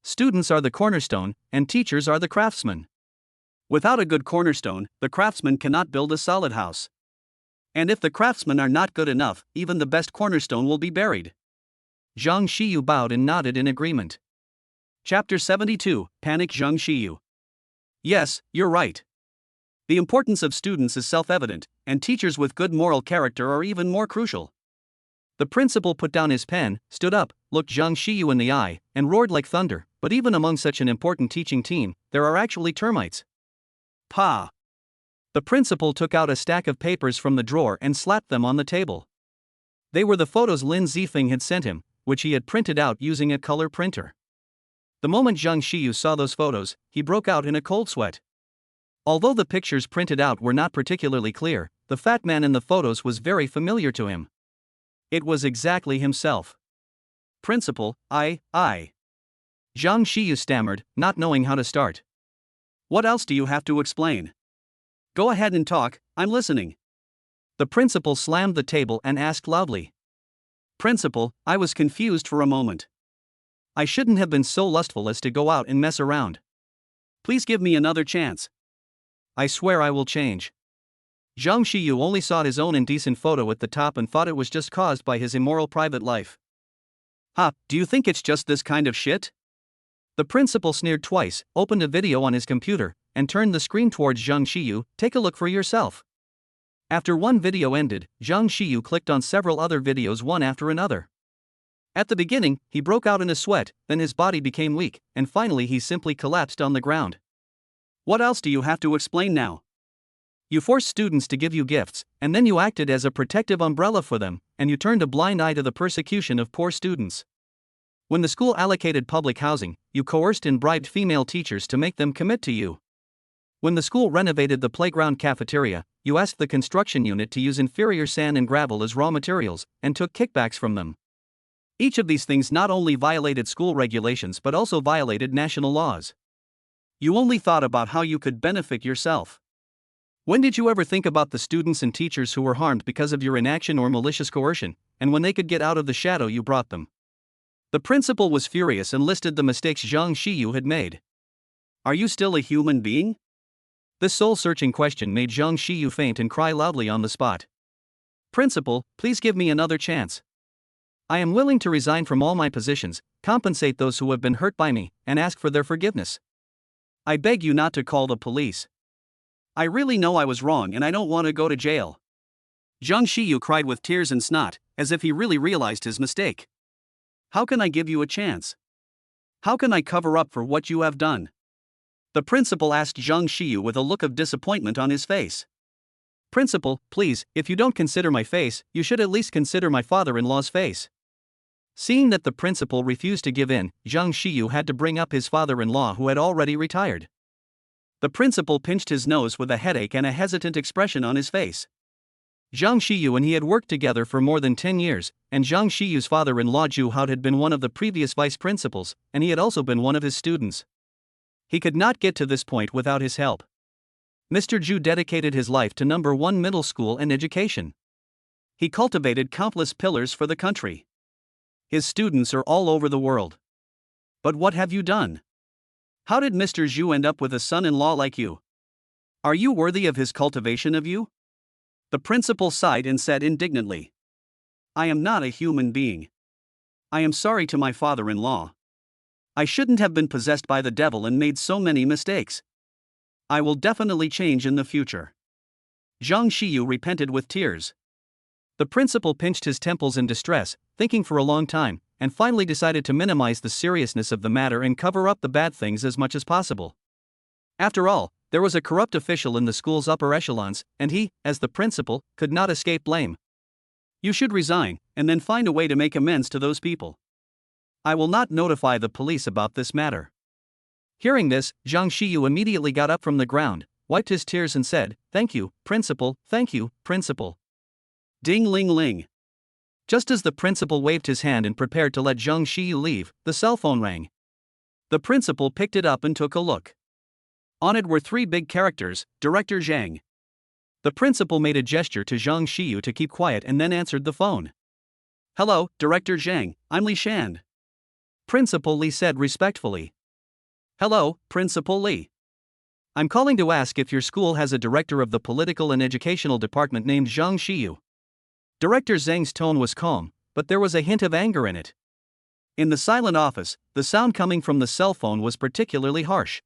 Students are the cornerstone, and teachers are the craftsmen. Without a good cornerstone, the craftsman cannot build a solid house. And if the craftsmen are not good enough, even the best cornerstone will be buried. Zhang Xiyu bowed and nodded in agreement. Chapter 72, Panic Zhang Xiyu. Yes, you're right. The importance of students is self-evident, and teachers with good moral character are even more crucial. The principal put down his pen, stood up, looked Zhang Xiyu in the eye, and roared like thunder, but even among such an important teaching team, there are actually termites. Pa! The principal took out a stack of papers from the drawer and slapped them on the table. They were the photos Lin Zifeng had sent him, which he had printed out using a color printer. The moment Zhang Xiyu saw those photos, he broke out in a cold sweat. Although the pictures printed out were not particularly clear, the fat man in the photos was very familiar to him. It was exactly himself. Principal, I. Zhang Xiyu stammered, not knowing how to start. What else do you have to explain? Go ahead and talk, I'm listening. The principal slammed the table and asked loudly. Principal, I was confused for a moment. I shouldn't have been so lustful as to go out and mess around. Please give me another chance. I swear I will change. Zhang Xiyu only saw his own indecent photo at the top and thought it was just caused by his immoral private life. Ha, do you think it's just this kind of shit? The principal sneered twice, opened a video on his computer, and turned the screen towards Zhang Xiyu. Take a look for yourself. After one video ended, Zhang Xiyu clicked on several other videos one after another. At the beginning, he broke out in a sweat, then his body became weak, and finally he simply collapsed on the ground. What else do you have to explain now? You forced students to give you gifts, and then you acted as a protective umbrella for them, and you turned a blind eye to the persecution of poor students. When the school allocated public housing, you coerced and bribed female teachers to make them commit to you. When the school renovated the playground cafeteria, you asked the construction unit to use inferior sand and gravel as raw materials, and took kickbacks from them. Each of these things not only violated school regulations but also violated national laws. You only thought about how you could benefit yourself. When did you ever think about the students and teachers who were harmed because of your inaction or malicious coercion, and when they could get out of the shadow you brought them? The principal was furious and listed the mistakes Zhang Xiyu had made. Are you still a human being? This soul-searching question made Zhang Xiyu faint and cry loudly on the spot. Principal, please give me another chance. I am willing to resign from all my positions, compensate those who have been hurt by me, and ask for their forgiveness. I beg you not to call the police. I really know I was wrong and I don't want to go to jail. Zhang Xiyu cried with tears and snot, as if he really realized his mistake. How can I give you a chance? How can I cover up for what you have done? The principal asked Zhang Xiyu with a look of disappointment on his face. Principal, please, if you don't consider my face, you should at least consider my father-in-law's face. Seeing that the principal refused to give in, Zhang Xiyu had to bring up his father-in-law who had already retired. The principal pinched his nose with a headache and a hesitant expression on his face. Zhang Xiyu and he had worked together for more than 10 years, and Zhang Xiyu's father-in-law Zhu Hao had been one of the previous vice principals, and he had also been one of his students. He could not get to this point without his help. Mr. Zhu dedicated his life to number 1 middle school and education. He cultivated countless pillars for the country. His students are all over the world. But what have you done? How did Mr. Zhu end up with a son-in-law like you? Are you worthy of his cultivation of you? The principal sighed and said indignantly. I am not a human being. I am sorry to my father-in-law. I shouldn't have been possessed by the devil and made so many mistakes. I will definitely change in the future. Zhang Xiyu repented with tears. The principal pinched his temples in distress, thinking for a long time, and finally decided to minimize the seriousness of the matter and cover up the bad things as much as possible. After all, there was a corrupt official in the school's upper echelons, and he, as the principal, could not escape blame. You should resign, and then find a way to make amends to those people. I will not notify the police about this matter. Hearing this, Zhang Xiyu immediately got up from the ground, wiped his tears and said, Thank you, principal, thank you, principal. Ding ling ling. Just as the principal waved his hand and prepared to let Zhang Xiyu leave, the cell phone rang. The principal picked it up and took a look. On it were 3 big characters, Director Zhang. The principal made a gesture to Zhang Xiyu to keep quiet and then answered the phone. "Hello, Director Zhang, I'm Li Shan." Principal Li said respectfully. "Hello, Principal Li. I'm calling to ask if your school has a director of the political and educational department named Zhang Xiyu." Director Zhang's tone was calm, but there was a hint of anger in it. In the silent office, the sound coming from the cell phone was particularly harsh.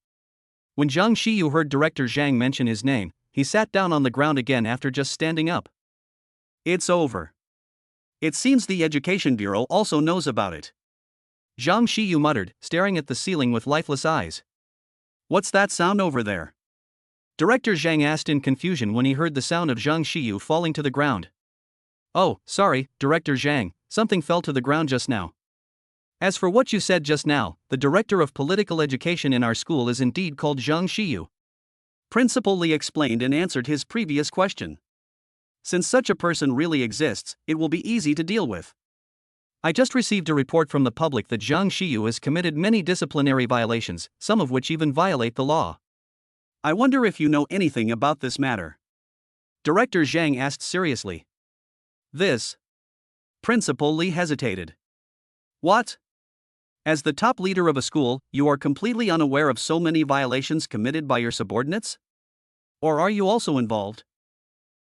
When Zhang Xiyu heard Director Zhang mention his name, he sat down on the ground again after just standing up. "It's over. It seems the Education Bureau also knows about it." Zhang Xiyu muttered, staring at the ceiling with lifeless eyes. "What's that sound over there?" Director Zhang asked in confusion when he heard the sound of Zhang Xiyu falling to the ground. "Oh, sorry, Director Zhang, something fell to the ground just now. As for what you said just now, the director of political education in our school is indeed called Zhang Xiyu." Principal Li explained and answered his previous question. "Since such a person really exists, it will be easy to deal with. I just received a report from the public that Zhang Xiyu has committed many disciplinary violations, some of which even violate the law. I wonder if you know anything about this matter?" Director Zhang asked seriously. "This?" Principal Li hesitated. "What? As the top leader of a school, you are completely unaware of so many violations committed by your subordinates? Or are you also involved?"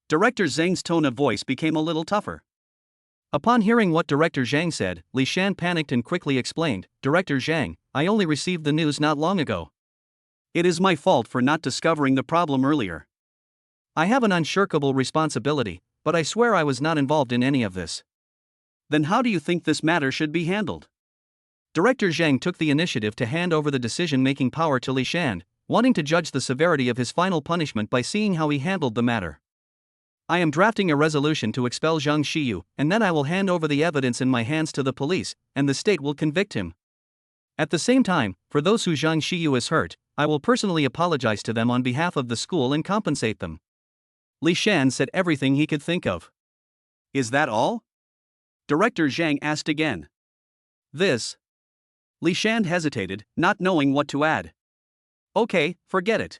Director Zhang's tone of voice became a little tougher. Upon hearing what Director Zhang said, Li Shan panicked and quickly explained, "Director Zhang, I only received the news not long ago. It is my fault for not discovering the problem earlier. I have an unshirkable responsibility, but I swear I was not involved in any of this." "Then how do you think this matter should be handled?" Director Zhang took the initiative to hand over the decision-making power to Li Shan, wanting to judge the severity of his final punishment by seeing how he handled the matter. "I am drafting a resolution to expel Zhang Xiyu, and then I will hand over the evidence in my hands to the police, and the state will convict him. At the same time, for those who Zhang Xiyu has hurt, I will personally apologize to them on behalf of the school and compensate them." Li Shan said everything he could think of. "Is that all?" Director Zhang asked again. "This?" Li Shan hesitated, not knowing what to add. "Okay, forget it.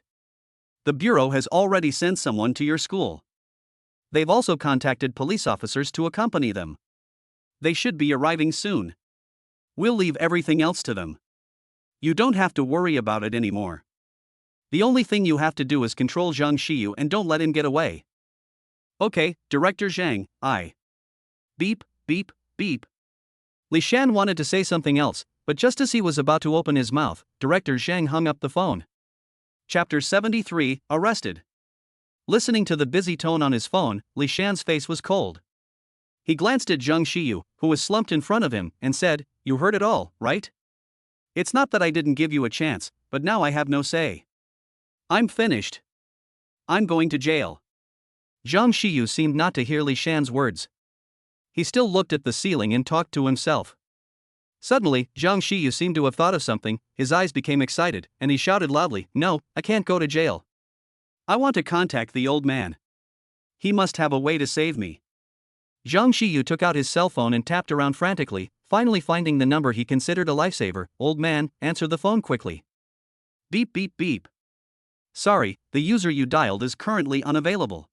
The bureau has already sent someone to your school. They've also contacted police officers to accompany them. They should be arriving soon. We'll leave everything else to them. You don't have to worry about it anymore. The only thing you have to do is control Zhang Xiyu and don't let him get away." "Okay, Director Zhang, I..." Beep, beep, beep. Li Shan wanted to say something else, but just as he was about to open his mouth, Director Zhang hung up the phone. Chapter 73, Arrested. Listening to the busy tone on his phone, Li Shan's face was cold. He glanced at Zhang Xiyu, who was slumped in front of him, and said, "You heard it all, right? It's not that I didn't give you a chance, but now I have no say. I'm finished. I'm going to jail." Zhang Xiyu seemed not to hear Li Shan's words. He still looked at the ceiling and talked to himself. Suddenly, Zhang Xiyu seemed to have thought of something, his eyes became excited, and he shouted loudly, "No, I can't go to jail. I want to contact the old man. He must have a way to save me." Zhang Xiyu took out his cell phone and tapped around frantically, finally finding the number he considered a lifesaver. "Old man, answer the phone quickly." Beep beep beep. "Sorry, the user you dialed is currently unavailable.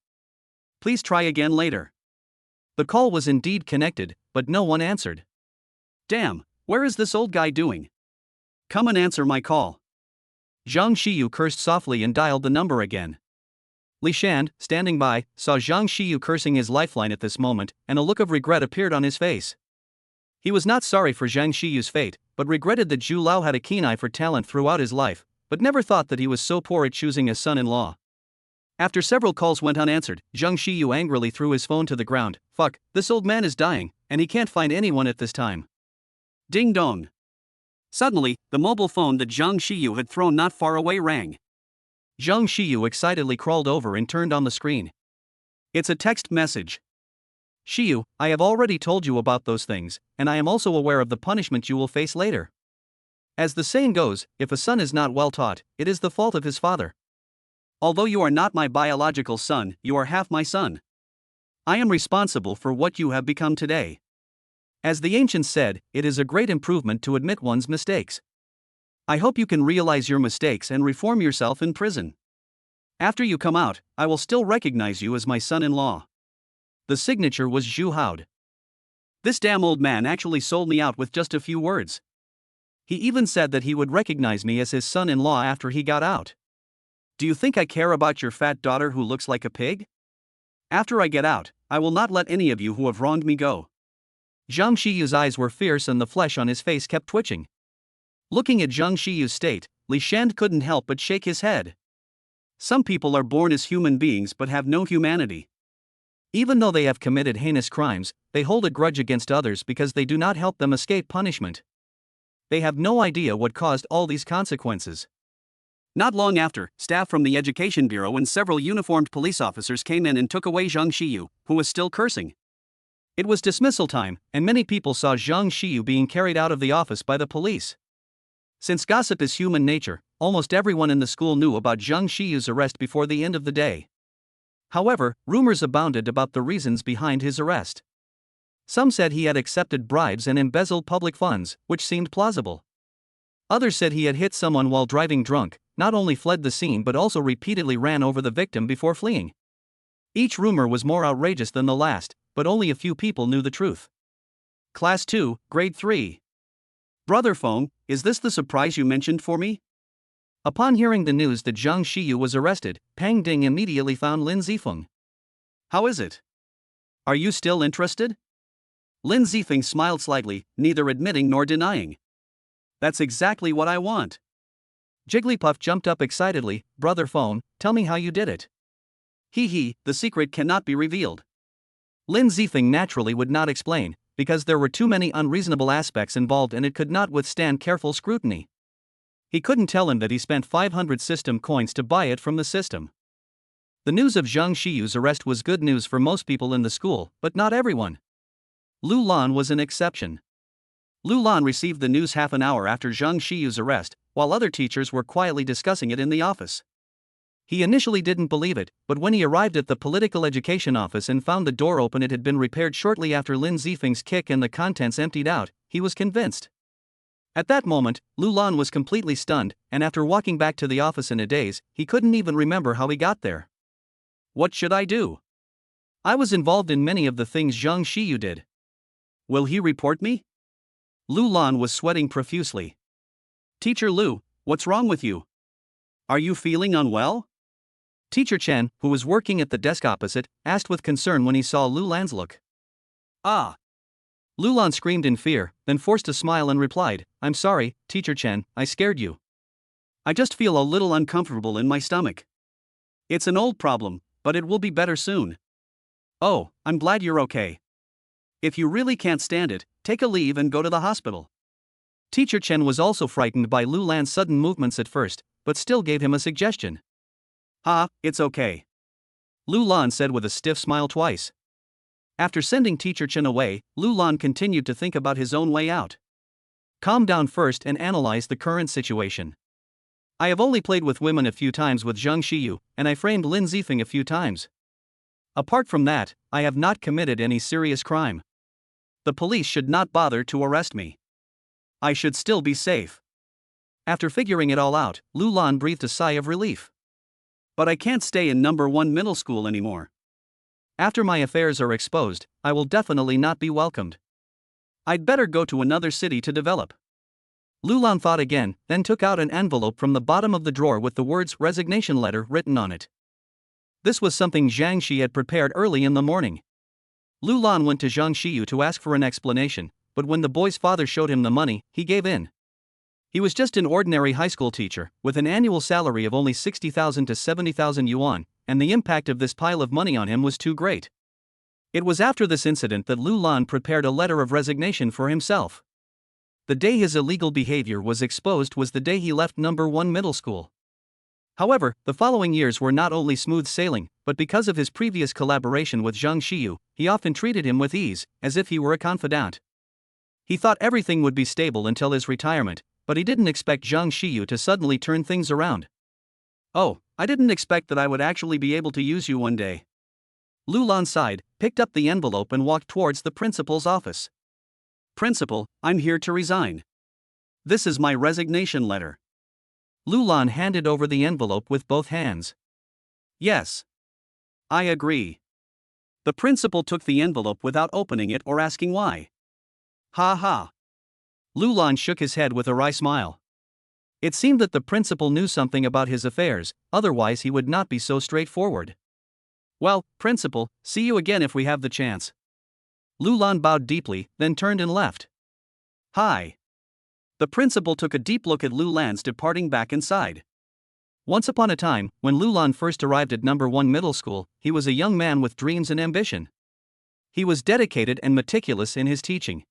Please try again later." The call was indeed connected, but no one answered. "Damn, where is this old guy doing? Come and answer my call." Zhang Xiyu cursed softly and dialed the number again. Li Shan, standing by, saw Zhang Xiyu cursing his lifeline at this moment, and a look of regret appeared on his face. He was not sorry for Zhang Xiyu's fate, but regretted that Zhu Lao had a keen eye for talent throughout his life, but never thought that he was so poor at choosing a son-in-law. After several calls went unanswered, Zhang Xiyu angrily threw his phone to the ground. "Fuck, this old man is dying, and he can't find anyone at this time." Ding dong. Suddenly, the mobile phone that Zhang Xiyu had thrown not far away rang. Zhang Xiyu excitedly crawled over and turned on the screen. It's a text message. "Xiyu, I have already told you about those things, and I am also aware of the punishment you will face later. As the saying goes, if a son is not well taught, it is the fault of his father. Although you are not my biological son, you are half my son. I am responsible for what you have become today. As the ancients said, it is a great improvement to admit one's mistakes. I hope you can realize your mistakes and reform yourself in prison. After you come out, I will still recognize you as my son-in-law. The signature was Zhu Hao'd. This damn old man actually sold me out with just a few words. He even said that he would recognize me as his son-in-law after he got out. Do you think I care about your fat daughter who looks like a pig? After I get out, I will not let any of you who have wronged me go. Zhang Shiyu's eyes were fierce and the flesh on his face kept twitching. Looking at Zhang Shiyu's state, Li Shand couldn't help but shake his head. Some people are born as human beings but have no humanity. Even though they have committed heinous crimes, they hold a grudge against others because they do not help them escape punishment. They have no idea what caused all these consequences. Not long after, staff from the Education Bureau and several uniformed police officers came in and took away Zhang Shiyu, who was still cursing. It was dismissal time, and many people saw Zhang Shiyu being carried out of the office by the police. Since gossip is human nature, almost everyone in the school knew about Zhang Shiyu's arrest before the end of the day. However, rumors abounded about the reasons behind his arrest. Some said he had accepted bribes and embezzled public funds, which seemed plausible. Others said he had hit someone while driving drunk, not only fled the scene but also repeatedly ran over the victim before fleeing. Each rumor was more outrageous than the last, but only a few people knew the truth. Class 2, Grade 3. Brother Feng, is this the surprise you mentioned for me? Upon hearing the news that Zhang Shiyu was arrested, Pang Ding immediately found Lin Zifeng. How is it? Are you still interested? Lin Zifeng smiled slightly, neither admitting nor denying. That's exactly what I want. Jigglypuff jumped up excitedly. Brother Phone, tell me how you did it. The secret cannot be revealed. Lin Zifeng naturally would not explain, because there were too many unreasonable aspects involved and it could not withstand careful scrutiny. He couldn't tell him that he spent 500 system coins to buy it from the system. The news of Zhang Shiyu's arrest was good news for most people in the school, but not everyone. Lu Lan was an exception. Lu Lan received the news half an hour after Zhang Shiyu's arrest, while other teachers were quietly discussing it in the office. He initially didn't believe it, but when he arrived at the political education office and found the door open, it had been repaired shortly after Lin Zifeng's kick and the contents emptied out, he was convinced. At that moment, Lu Lan was completely stunned, and after walking back to the office in a daze, he couldn't even remember how he got there. What should I do? I was involved in many of the things Zhang Shiyu did. Will he report me? Lu Lan was sweating profusely. Teacher Lu, what's wrong with you? Are you feeling unwell? Teacher Chen, who was working at the desk opposite, asked with concern when he saw Lu Lan's look. Ah! Lu Lan screamed in fear, then forced a smile and replied, I'm sorry, Teacher Chen, I scared you. I just feel a little uncomfortable in my stomach. It's an old problem, but it will be better soon. Oh, I'm glad you're okay. If you really can't stand it, take a leave and go to the hospital. Teacher Chen was also frightened by Lu Lan's sudden movements at first, but still gave him a suggestion. It's okay. Lu Lan said with a stiff smile twice. After sending Teacher Chen away, Lu Lan continued to think about his own way out. Calm down first and analyze the current situation. I have only played with women a few times with Zhang Shiyu, and I framed Lin Zifeng a few times. Apart from that, I have not committed any serious crime. The police should not bother to arrest me. I should still be safe. After figuring it all out, Lu Lan breathed a sigh of relief. But I can't stay in number 1 middle school anymore. After my affairs are exposed, I will definitely not be welcomed. I'd better go to another city to develop. Lu Lan thought again, then took out an envelope from the bottom of the drawer with the words resignation letter written on it. This was something Zhang Shi had prepared early in the morning. Lu Lan went to Zhang Shiyu to ask for an explanation, but when the boy's father showed him the money, he gave in. He was just an ordinary high school teacher, with an annual salary of only 60,000 to 70,000 yuan, and the impact of this pile of money on him was too great. It was after this incident that Lu Lan prepared a letter of resignation for himself. The day his illegal behavior was exposed was the day he left number 1 middle school. However, the following years were not only smooth sailing, but because of his previous collaboration with Zhang Shiyu, he often treated him with ease, as if he were a confidant. He thought everything would be stable until his retirement, but he didn't expect Zhang Shiyu to suddenly turn things around. Oh, I didn't expect that I would actually be able to use you one day. Lu Lan sighed, picked up the envelope and walked towards the principal's office. Principal, I'm here to resign. This is my resignation letter. Lu Lan handed over the envelope with both hands. Yes. I agree. The principal took the envelope without opening it or asking why. Ha ha. Lu Lan shook his head with a wry smile. It seemed that the principal knew something about his affairs, otherwise he would not be so straightforward. Well, principal, see you again if we have the chance. Lu Lan bowed deeply, then turned and left. Hi. The principal took a deep look at Lu Lan's departing back inside. Once upon a time, when Lu Lan first arrived at number 1 middle school, he was a young man with dreams and ambition. He was dedicated and meticulous in his teaching.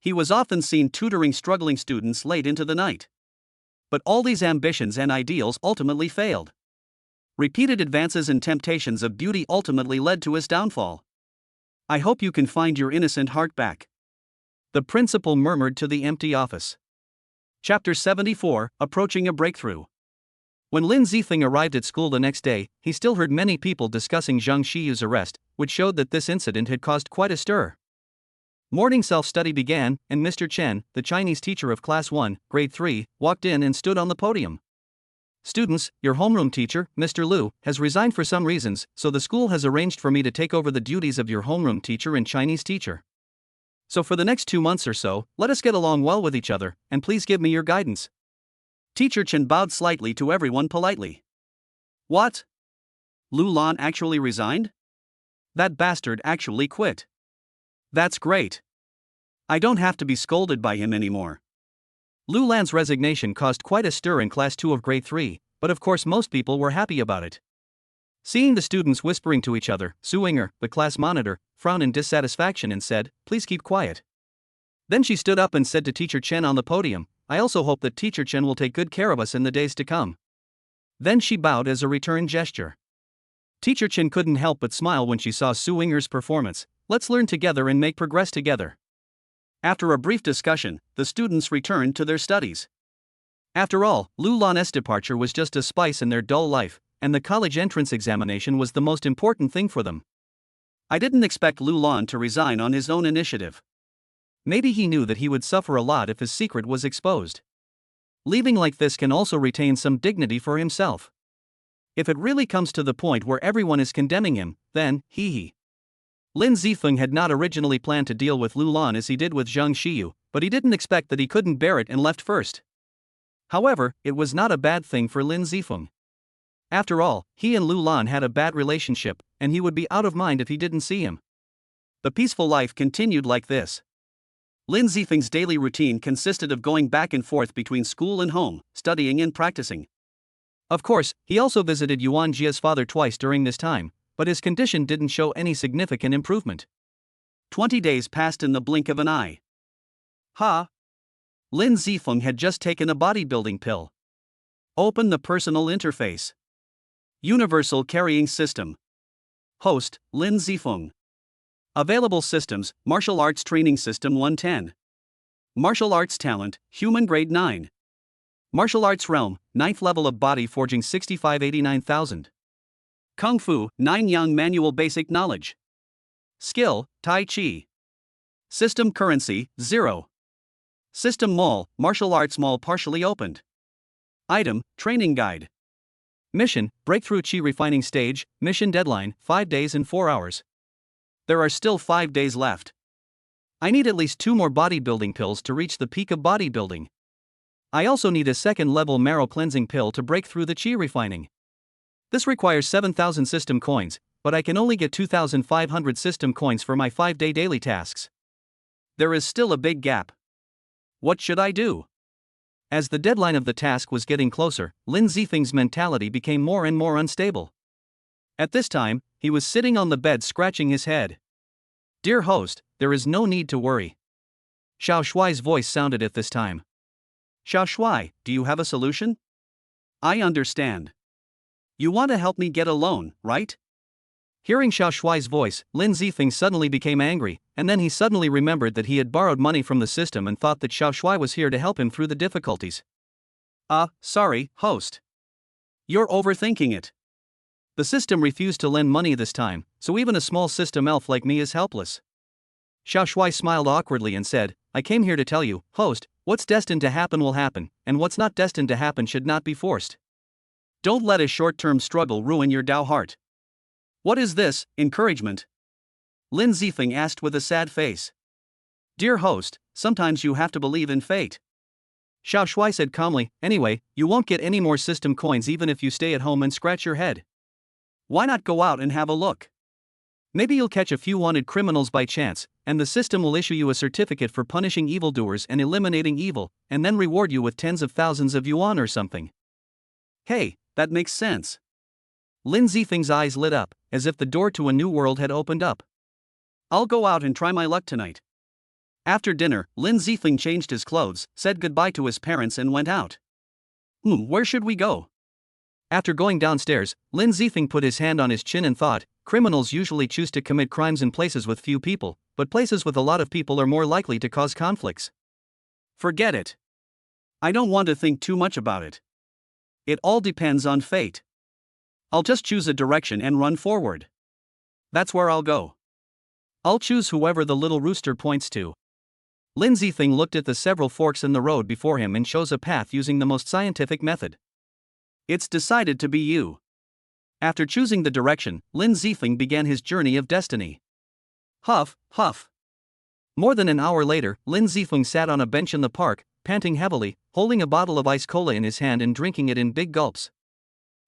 He was often seen tutoring struggling students late into the night. But all these ambitions and ideals ultimately failed. Repeated advances and temptations of beauty ultimately led to his downfall. I hope you can find your innocent heart back. The principal murmured to the empty office. Chapter 74, Approaching a Breakthrough. When Lin Zifeng arrived at school the next day, he still heard many people discussing Zhang Shiyu's arrest, which showed that this incident had caused quite a stir. Morning self-study began, and Mr. Chen, the Chinese teacher of Class 1, Grade 3, walked in and stood on the podium. Students, your homeroom teacher, Mr. Liu, has resigned for some reasons, so the school has arranged for me to take over the duties of your homeroom teacher and Chinese teacher. So for the next 2 months or so, let us get along well with each other, and please give me your guidance. Teacher Chen bowed slightly to everyone politely. What? Lu Lan actually resigned? That bastard actually quit. That's great. I don't have to be scolded by him anymore. Lu Lan's resignation caused quite a stir in Class 2 of Grade 3, but of course most people were happy about it. Seeing the students whispering to each other, Su Yinger, the class monitor, frowned in dissatisfaction and said, "Please keep quiet." Then she stood up and said to Teacher Chen on the podium, "I also hope that Teacher Chen will take good care of us in the days to come." Then she bowed as a return gesture. Teacher Chen couldn't help but smile when she saw Su Yinger's performance. Let's learn together and make progress together. After a brief discussion, the students returned to their studies. After all, Lu Lan's departure was just a spice in their dull life, and the college entrance examination was the most important thing for them. I didn't expect Lu Lan to resign on his own initiative. Maybe he knew that he would suffer a lot if his secret was exposed. Leaving like this can also retain some dignity for himself. If it really comes to the point where everyone is condemning him, then, hee. Lin Zifeng had not originally planned to deal with Lu Lan as he did with Zhang Shiyu, but he didn't expect that he couldn't bear it and left first. However, it was not a bad thing for Lin Zifeng. After all, he and Lu Lan had a bad relationship, and he would be out of mind if he didn't see him. The peaceful life continued like this. Lin Zifeng's daily routine consisted of going back and forth between school and home, studying and practicing. Of course, he also visited Yuan Jia's father twice during this time, but his condition didn't show any significant improvement. 20 days passed in the blink of an eye. Lin Zifeng had just taken a bodybuilding pill. Open the personal interface. Universal Carrying System. Host, Lin Zifeng. Available systems, Martial Arts Training System 110. Martial Arts Talent, Human Grade 9. Martial Arts Realm, 9th level of Body Forging 6589,000. Kung Fu, 9 Yang Manual Basic Knowledge. Skill, Tai Chi. System Currency, 0. System Mall, Martial Arts Mall partially opened. Item, Training Guide. Mission, Breakthrough Chi Refining Stage, Mission Deadline, 5 days and 4 hours. There are still 5 days left. I need at least 2 more bodybuilding pills to reach the peak of bodybuilding. I also need a second-level marrow cleansing pill to break through the chi refining. This requires 7,000 system coins, but I can only get 2,500 system coins for my 5-day daily tasks. There is still a big gap. What should I do? As the deadline of the task was getting closer, Lin Zifeng's mentality became more and more unstable. At this time, he was sitting on the bed scratching his head. "Dear host, there is no need to worry." Xiao Shuai's voice sounded at this time. Xiao Shuai, do you have a solution? I understand. You want to help me get a loan, right? Hearing Xiao Shuai's voice, Lin Zifeng suddenly became angry, and then he suddenly remembered that he had borrowed money from the system and thought that Xiao Shuai was here to help him through the difficulties. Sorry, host. You're overthinking it. The system refused to lend money this time, so even a small system elf like me is helpless. Xiao Shuai smiled awkwardly and said, I came here to tell you, host, what's destined to happen will happen, and what's not destined to happen should not be forced. Don't let a short-term struggle ruin your Dao heart. What is this, encouragement? Lin Zifeng asked with a sad face. Dear host, sometimes you have to believe in fate. Xiao Shui said calmly, anyway, you won't get any more system coins even if you stay at home and scratch your head. Why not go out and have a look? Maybe you'll catch a few wanted criminals by chance, and the system will issue you a certificate for punishing evildoers and eliminating evil, and then reward you with tens of thousands of yuan or something. Hey, that makes sense. Lin Zifeng's eyes lit up, as if the door to a new world had opened up. I'll go out and try my luck tonight. After dinner, Lin Zifeng changed his clothes, said goodbye to his parents and went out. Where should we go? After going downstairs, Lin Zifeng put his hand on his chin and thought, criminals usually choose to commit crimes in places with few people, but places with a lot of people are more likely to cause conflicts. Forget it. I don't want to think too much about it. It all depends on fate. I'll just choose a direction and run forward. That's where I'll go. I'll choose whoever the little rooster points to. Lin Zifeng looked at the several forks in the road before him and chose a path using the most scientific method. It's decided to be you. After choosing the direction, Lin Zifeng began his journey of destiny. Huff, huff. More than an hour later, Lin Zifeng sat on a bench in the park, panting heavily, holding a bottle of ice cola in his hand and drinking it in big gulps.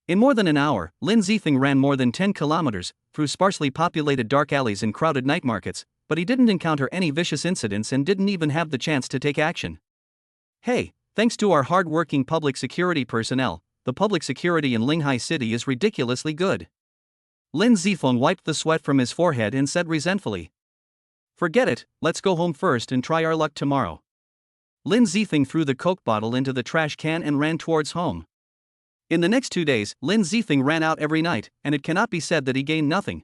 In more than an hour, Lin Zifeng ran more than 10 kilometers, through sparsely populated dark alleys and crowded night markets, but he didn't encounter any vicious incidents and didn't even have the chance to take action. Hey, thanks to our hard-working public security personnel, the public security in Linghai City is ridiculously good. Lin Zifeng wiped the sweat from his forehead and said resentfully. Forget it, let's go home first and try our luck tomorrow. Lin Zifeng threw the Coke bottle into the trash can and ran towards home. In the next 2 days, Lin Zifeng ran out every night, and it cannot be said that he gained nothing.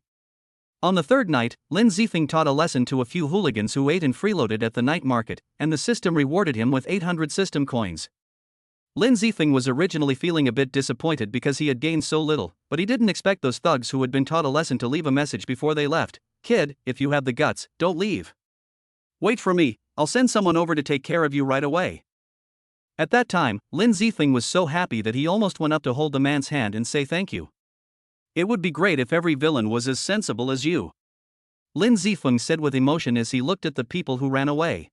On the third night, Lin Zifeng taught a lesson to a few hooligans who ate and freeloaded at the night market, and the system rewarded him with 800 system coins. Lin Zifeng was originally feeling a bit disappointed because he had gained so little, but he didn't expect those thugs who had been taught a lesson to leave a message before they left. Kid, if you have the guts, don't leave. Wait for me, I'll send someone over to take care of you right away. At that time, Lin Zifeng was so happy that he almost went up to hold the man's hand and say thank you. It would be great if every villain was as sensible as you. Lin Zifeng said with emotion as he looked at the people who ran away.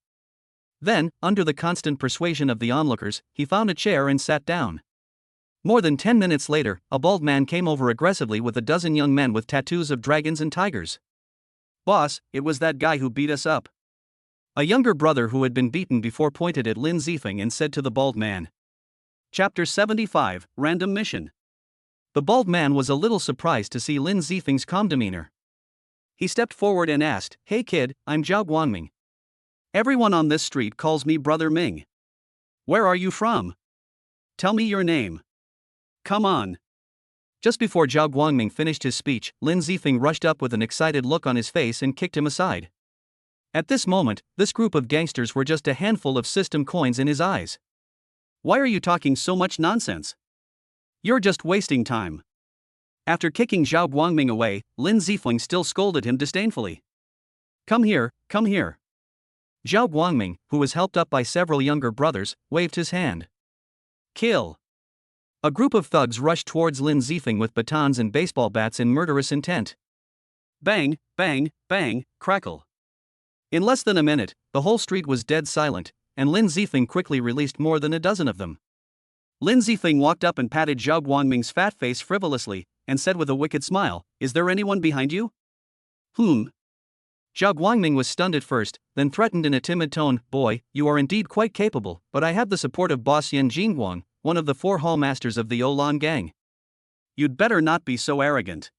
Then, under the constant persuasion of the onlookers, he found a chair and sat down. More than 10 minutes later, a bald man came over aggressively with a dozen young men with tattoos of dragons and tigers. Boss, it was that guy who beat us up. A younger brother who had been beaten before pointed at Lin Zifeng and said to the bald man. Chapter 75, Random Mission. The bald man was a little surprised to see Lin Zifeng's calm demeanor. He stepped forward and asked, Hey kid, I'm Zhao Guangming. Everyone on this street calls me Brother Ming. Where are you from? Tell me your name. Come on. Just before Zhao Guangming finished his speech, Lin Zifeng rushed up with an excited look on his face and kicked him aside. At this moment, this group of gangsters were just a handful of system coins in his eyes. Why are you talking so much nonsense? You're just wasting time. After kicking Zhao Guangming away, Lin Zifeng still scolded him disdainfully. Come here, come here. Zhao Guangming, who was helped up by several younger brothers, waved his hand. Kill. A group of thugs rushed towards Lin Zifeng with batons and baseball bats in murderous intent. Bang, bang, bang, crackle. In less than a minute, the whole street was dead silent, and Lin Zifeng quickly released more than a dozen of them. Lin Zifeng walked up and patted Zhao Guangming's fat face frivolously, and said with a wicked smile, Is there anyone behind you? Zhao Guangming was stunned at first, then threatened in a timid tone, Boy, you are indeed quite capable, but I have the support of boss Yan Jingguang, one of the 4 hall masters of the Olan gang. You'd better not be so arrogant.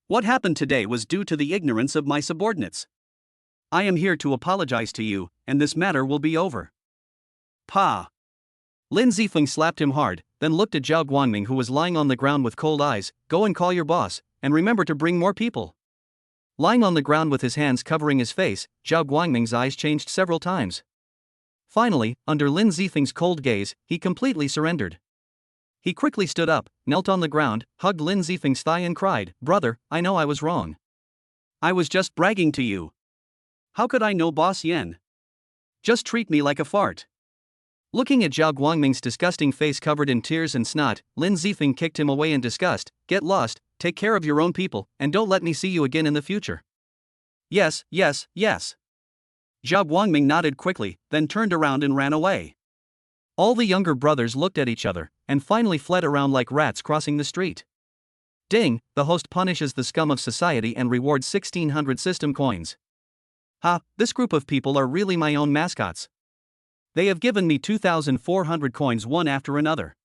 What happened today was due to the ignorance of my subordinates. I am here to apologize to you, and this matter will be over. Pa! Lin Zifeng slapped him hard, then looked at Zhao Guangming who was lying on the ground with cold eyes. Go and call your boss, and remember to bring more people. Lying on the ground with his hands covering his face, Zhao Guangming's eyes changed several times. Finally, under Lin Zifeng's cold gaze, he completely surrendered. He quickly stood up, knelt on the ground, hugged Lin Zifeng's thigh and cried, Brother, I know I was wrong. I was just bragging to you. How could I know Boss Yen? Just treat me like a fart. Looking at Zhao Guangming's disgusting face covered in tears and snot, Lin Zifeng kicked him away in disgust. Get lost, take care of your own people, and don't let me see you again in the future. Yes, yes, yes. Zhao Guangming nodded quickly, then turned around and ran away. All the younger brothers looked at each other, and finally fled around like rats crossing the street. Ding, the host punishes the scum of society and rewards 1600 system coins. Ha, this group of people are really my own mascots. They have given me 2,400 coins one after another.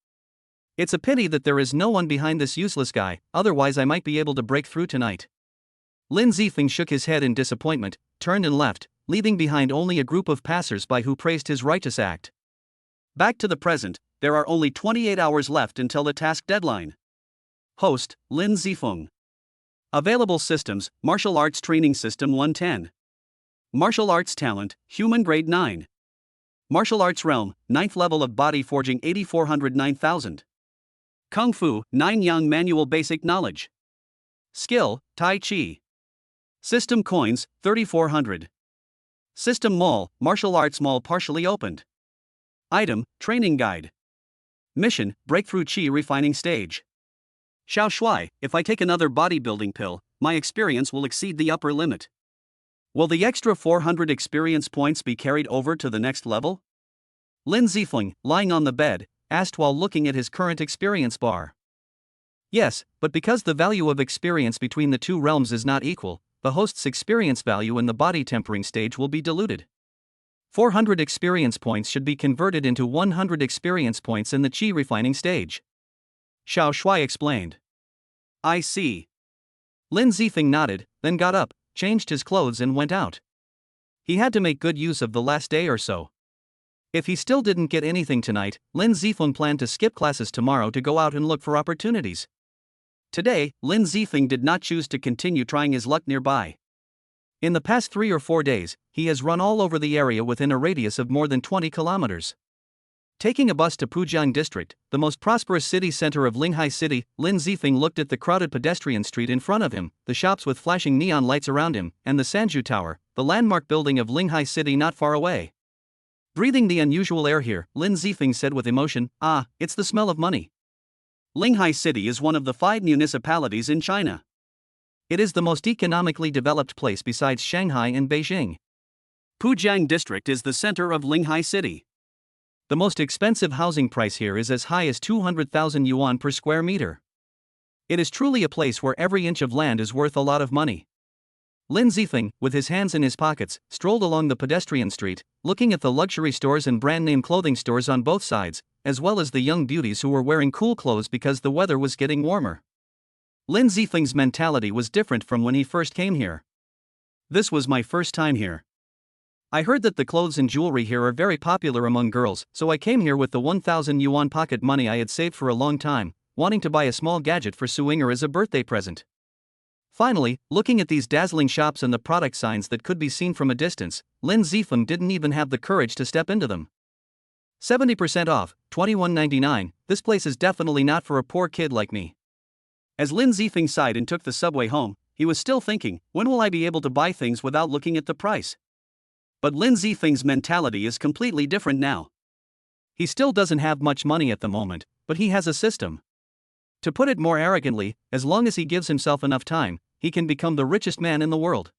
It's a pity that there is no one behind this useless guy, otherwise I might be able to break through tonight. Lin Zifeng shook his head in disappointment, turned and left, leaving behind only a group of passers-by who praised his righteous act. Back to the present, there are only 28 hours left until the task deadline. Host, Lin Zifeng. Available systems, Martial Arts Training System 110. Martial Arts Talent, Human Grade 9. Martial Arts Realm, 9th level of Body Forging 8409,000. Kung Fu, 9 Yang Manual Basic Knowledge. Skill, Tai Chi. System Coins, 3,400. System Mall, Martial Arts Mall partially opened. Item, Training Guide. Mission, Breakthrough Chi Refining Stage. Xiao Shuai, if I take another bodybuilding pill, my experience will exceed the upper limit. Will the extra 400 experience points be carried over to the next level? Lin Zifeng, lying on the bed, asked while looking at his current experience bar. Yes, but because the value of experience between the two realms is not equal, the host's experience value in the body tempering stage will be diluted. 400 experience points should be converted into 100 experience points in the Qi refining stage. Xiao Shuai explained. I see. Lin Zifeng nodded, then got up, changed his clothes and went out. He had to make good use of the last day or so. If he still didn't get anything tonight, Lin Zifeng planned to skip classes tomorrow to go out and look for opportunities. Today, Lin Zifeng did not choose to continue trying his luck nearby. In the past 3 or 4 days, he has run all over the area within a radius of more than 20 kilometers. Taking a bus to Pujiang District, the most prosperous city center of Linghai City, Lin Zifeng looked at the crowded pedestrian street in front of him, the shops with flashing neon lights around him, and the Sanju Tower, the landmark building of Linghai City not far away. Breathing the unusual air here, Lin Zifeng said with emotion, "Ah, it's the smell of money." Linghai City is one of the 5 municipalities in China. It is the most economically developed place besides Shanghai and Beijing. Pujiang District is the center of Linghai City. The most expensive housing price here is as high as 200,000 yuan per square meter. It is truly a place where every inch of land is worth a lot of money. Lin Zifeng, with his hands in his pockets, strolled along the pedestrian street, looking at the luxury stores and brand-name clothing stores on both sides, as well as the young beauties who were wearing cool clothes because the weather was getting warmer. Lin Zifeng's mentality was different from when he first came here. This was my first time here. I heard that the clothes and jewelry here are very popular among girls, so I came here with the 1,000 yuan pocket money I had saved for a long time, wanting to buy a small gadget for Suinger as a birthday present. Finally, looking at these dazzling shops and the product signs that could be seen from a distance, Lin Zifeng didn't even have the courage to step into them. 70% off, $21.99, this place is definitely not for a poor kid like me. As Lin Zifeng sighed and took the subway home, he was still thinking, when will I be able to buy things without looking at the price? But Lin Zifeng's mentality is completely different now. He still doesn't have much money at the moment, but he has a system. To put it more arrogantly, as long as he gives himself enough time, he can become the richest man in the world.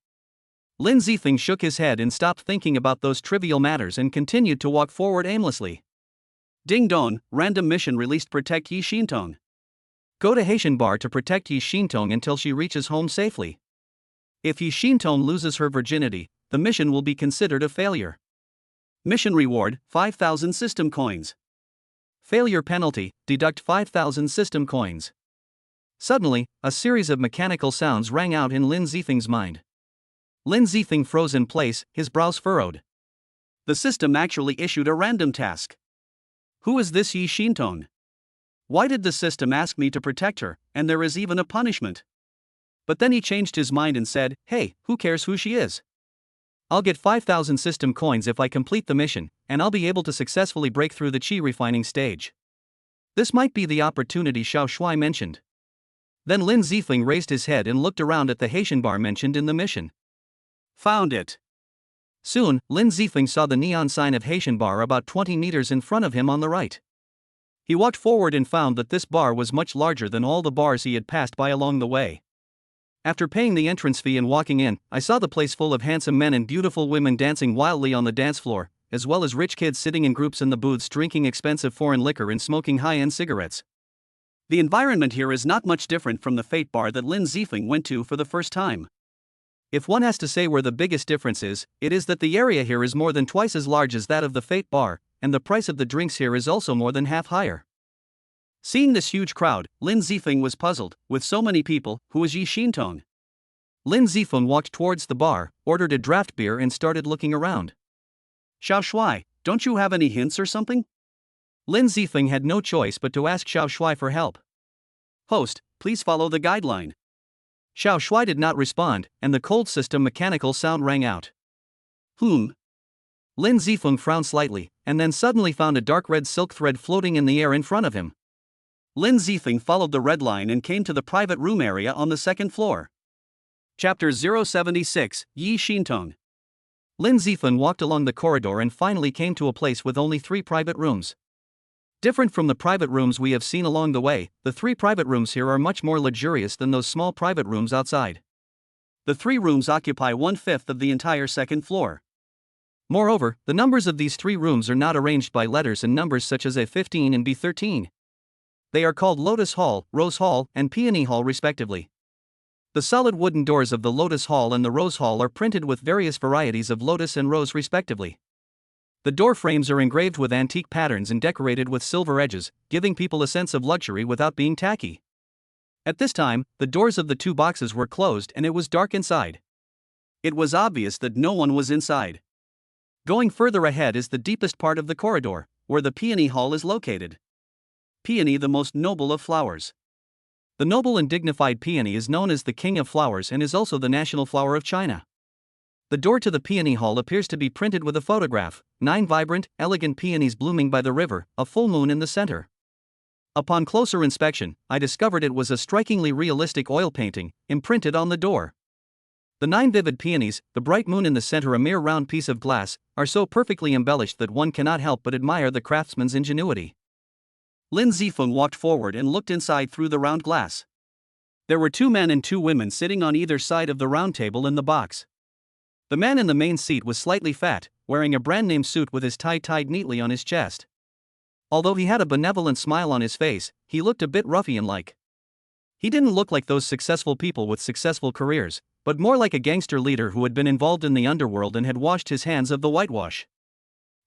Lin Zifeng shook his head and stopped thinking about those trivial matters and continued to walk forward aimlessly. Ding dong, random mission released. Protect Yi Xintong. Go to Haitian Bar to protect Yi Xintong until she reaches home safely. If Yi Xintong loses her virginity, the mission will be considered a failure. Mission reward, 5,000 system coins. Failure penalty, deduct 5,000 system coins. Suddenly, a series of mechanical sounds rang out in Lin Zifeng's mind. Lin Zifeng froze in place, his brows furrowed. The system actually issued a random task. Who is this Yi Xintong? Why did the system ask me to protect her, and there is even a punishment? But then he changed his mind and said, hey, who cares who she is? I'll get 5,000 system coins if I complete the mission, and I'll be able to successfully break through the Qi refining stage. This might be the opportunity Xiao Shuai mentioned. Then Lin Zifeng raised his head and looked around at the Haitian bar mentioned in the mission. Found it. Soon, Lin Zifeng saw the neon sign of Haitian bar about 20 meters in front of him on the right. He walked forward and found that this bar was much larger than all the bars he had passed by along the way. After paying the entrance fee and walking in, I saw the place full of handsome men and beautiful women dancing wildly on the dance floor, as well as rich kids sitting in groups in the booths drinking expensive foreign liquor and smoking high-end cigarettes. The environment here is not much different from the Fate bar that Lin Zifeng went to for the first time. If one has to say where the biggest difference is, it is that the area here is more than twice as large as that of the Fate bar, and the price of the drinks here is also more than half higher. Seeing this huge crowd, Lin Zifeng was puzzled. With so many people, who was Yi Xintong? Lin Zifeng walked towards the bar, ordered a draft beer and started looking around. Xiao Shuai, don't you have any hints or something? Lin Zifeng had no choice but to ask Xiao Shuai for help. Host, please follow the guideline. Xiao Shuai did not respond, and the cold system mechanical sound rang out. Lin Zifeng frowned slightly, and then suddenly found a dark red silk thread floating in the air in front of him. Lin Zifeng followed the red line and came to the private room area on the second floor. Chapter 076, Yi Xintong. Lin Zifeng walked along the corridor and finally came to a place with only 3 private rooms. Different from the private rooms we have seen along the way, the 3 private rooms here are much more luxurious than those small private rooms outside. The 3 rooms occupy 1/5 of the entire second floor. Moreover, the numbers of these 3 rooms are not arranged by letters and numbers such as A15 and B13. They are called Lotus Hall, Rose Hall, and Peony Hall respectively. The solid wooden doors of the Lotus Hall and the Rose Hall are printed with various varieties of lotus and rose respectively. The door frames are engraved with antique patterns and decorated with silver edges, giving people a sense of luxury without being tacky. At this time, the doors of the 2 boxes were closed and it was dark inside. It was obvious that no one was inside. Going further ahead is the deepest part of the corridor, where the Peony Hall is located. Peony, the most noble of flowers. The noble and dignified peony is known as the king of flowers and is also the national flower of China. The door to the Peony Hall appears to be printed with a photograph, 9 vibrant, elegant peonies blooming by the river, a full moon in the center. Upon closer inspection, I discovered it was a strikingly realistic oil painting, imprinted on the door. The 9 vivid peonies, the bright moon in the center a mere round piece of glass, are so perfectly embellished that one cannot help but admire the craftsman's ingenuity. Lin Zifeng walked forward and looked inside through the round glass. There were 2 men and 2 women sitting on either side of the round table in the box. The man in the main seat was slightly fat, wearing a brand-name suit with his tie tied neatly on his chest. Although he had a benevolent smile on his face, he looked a bit ruffian-like. He didn't look like those successful people with successful careers, but more like a gangster leader who had been involved in the underworld and had washed his hands of the whitewash.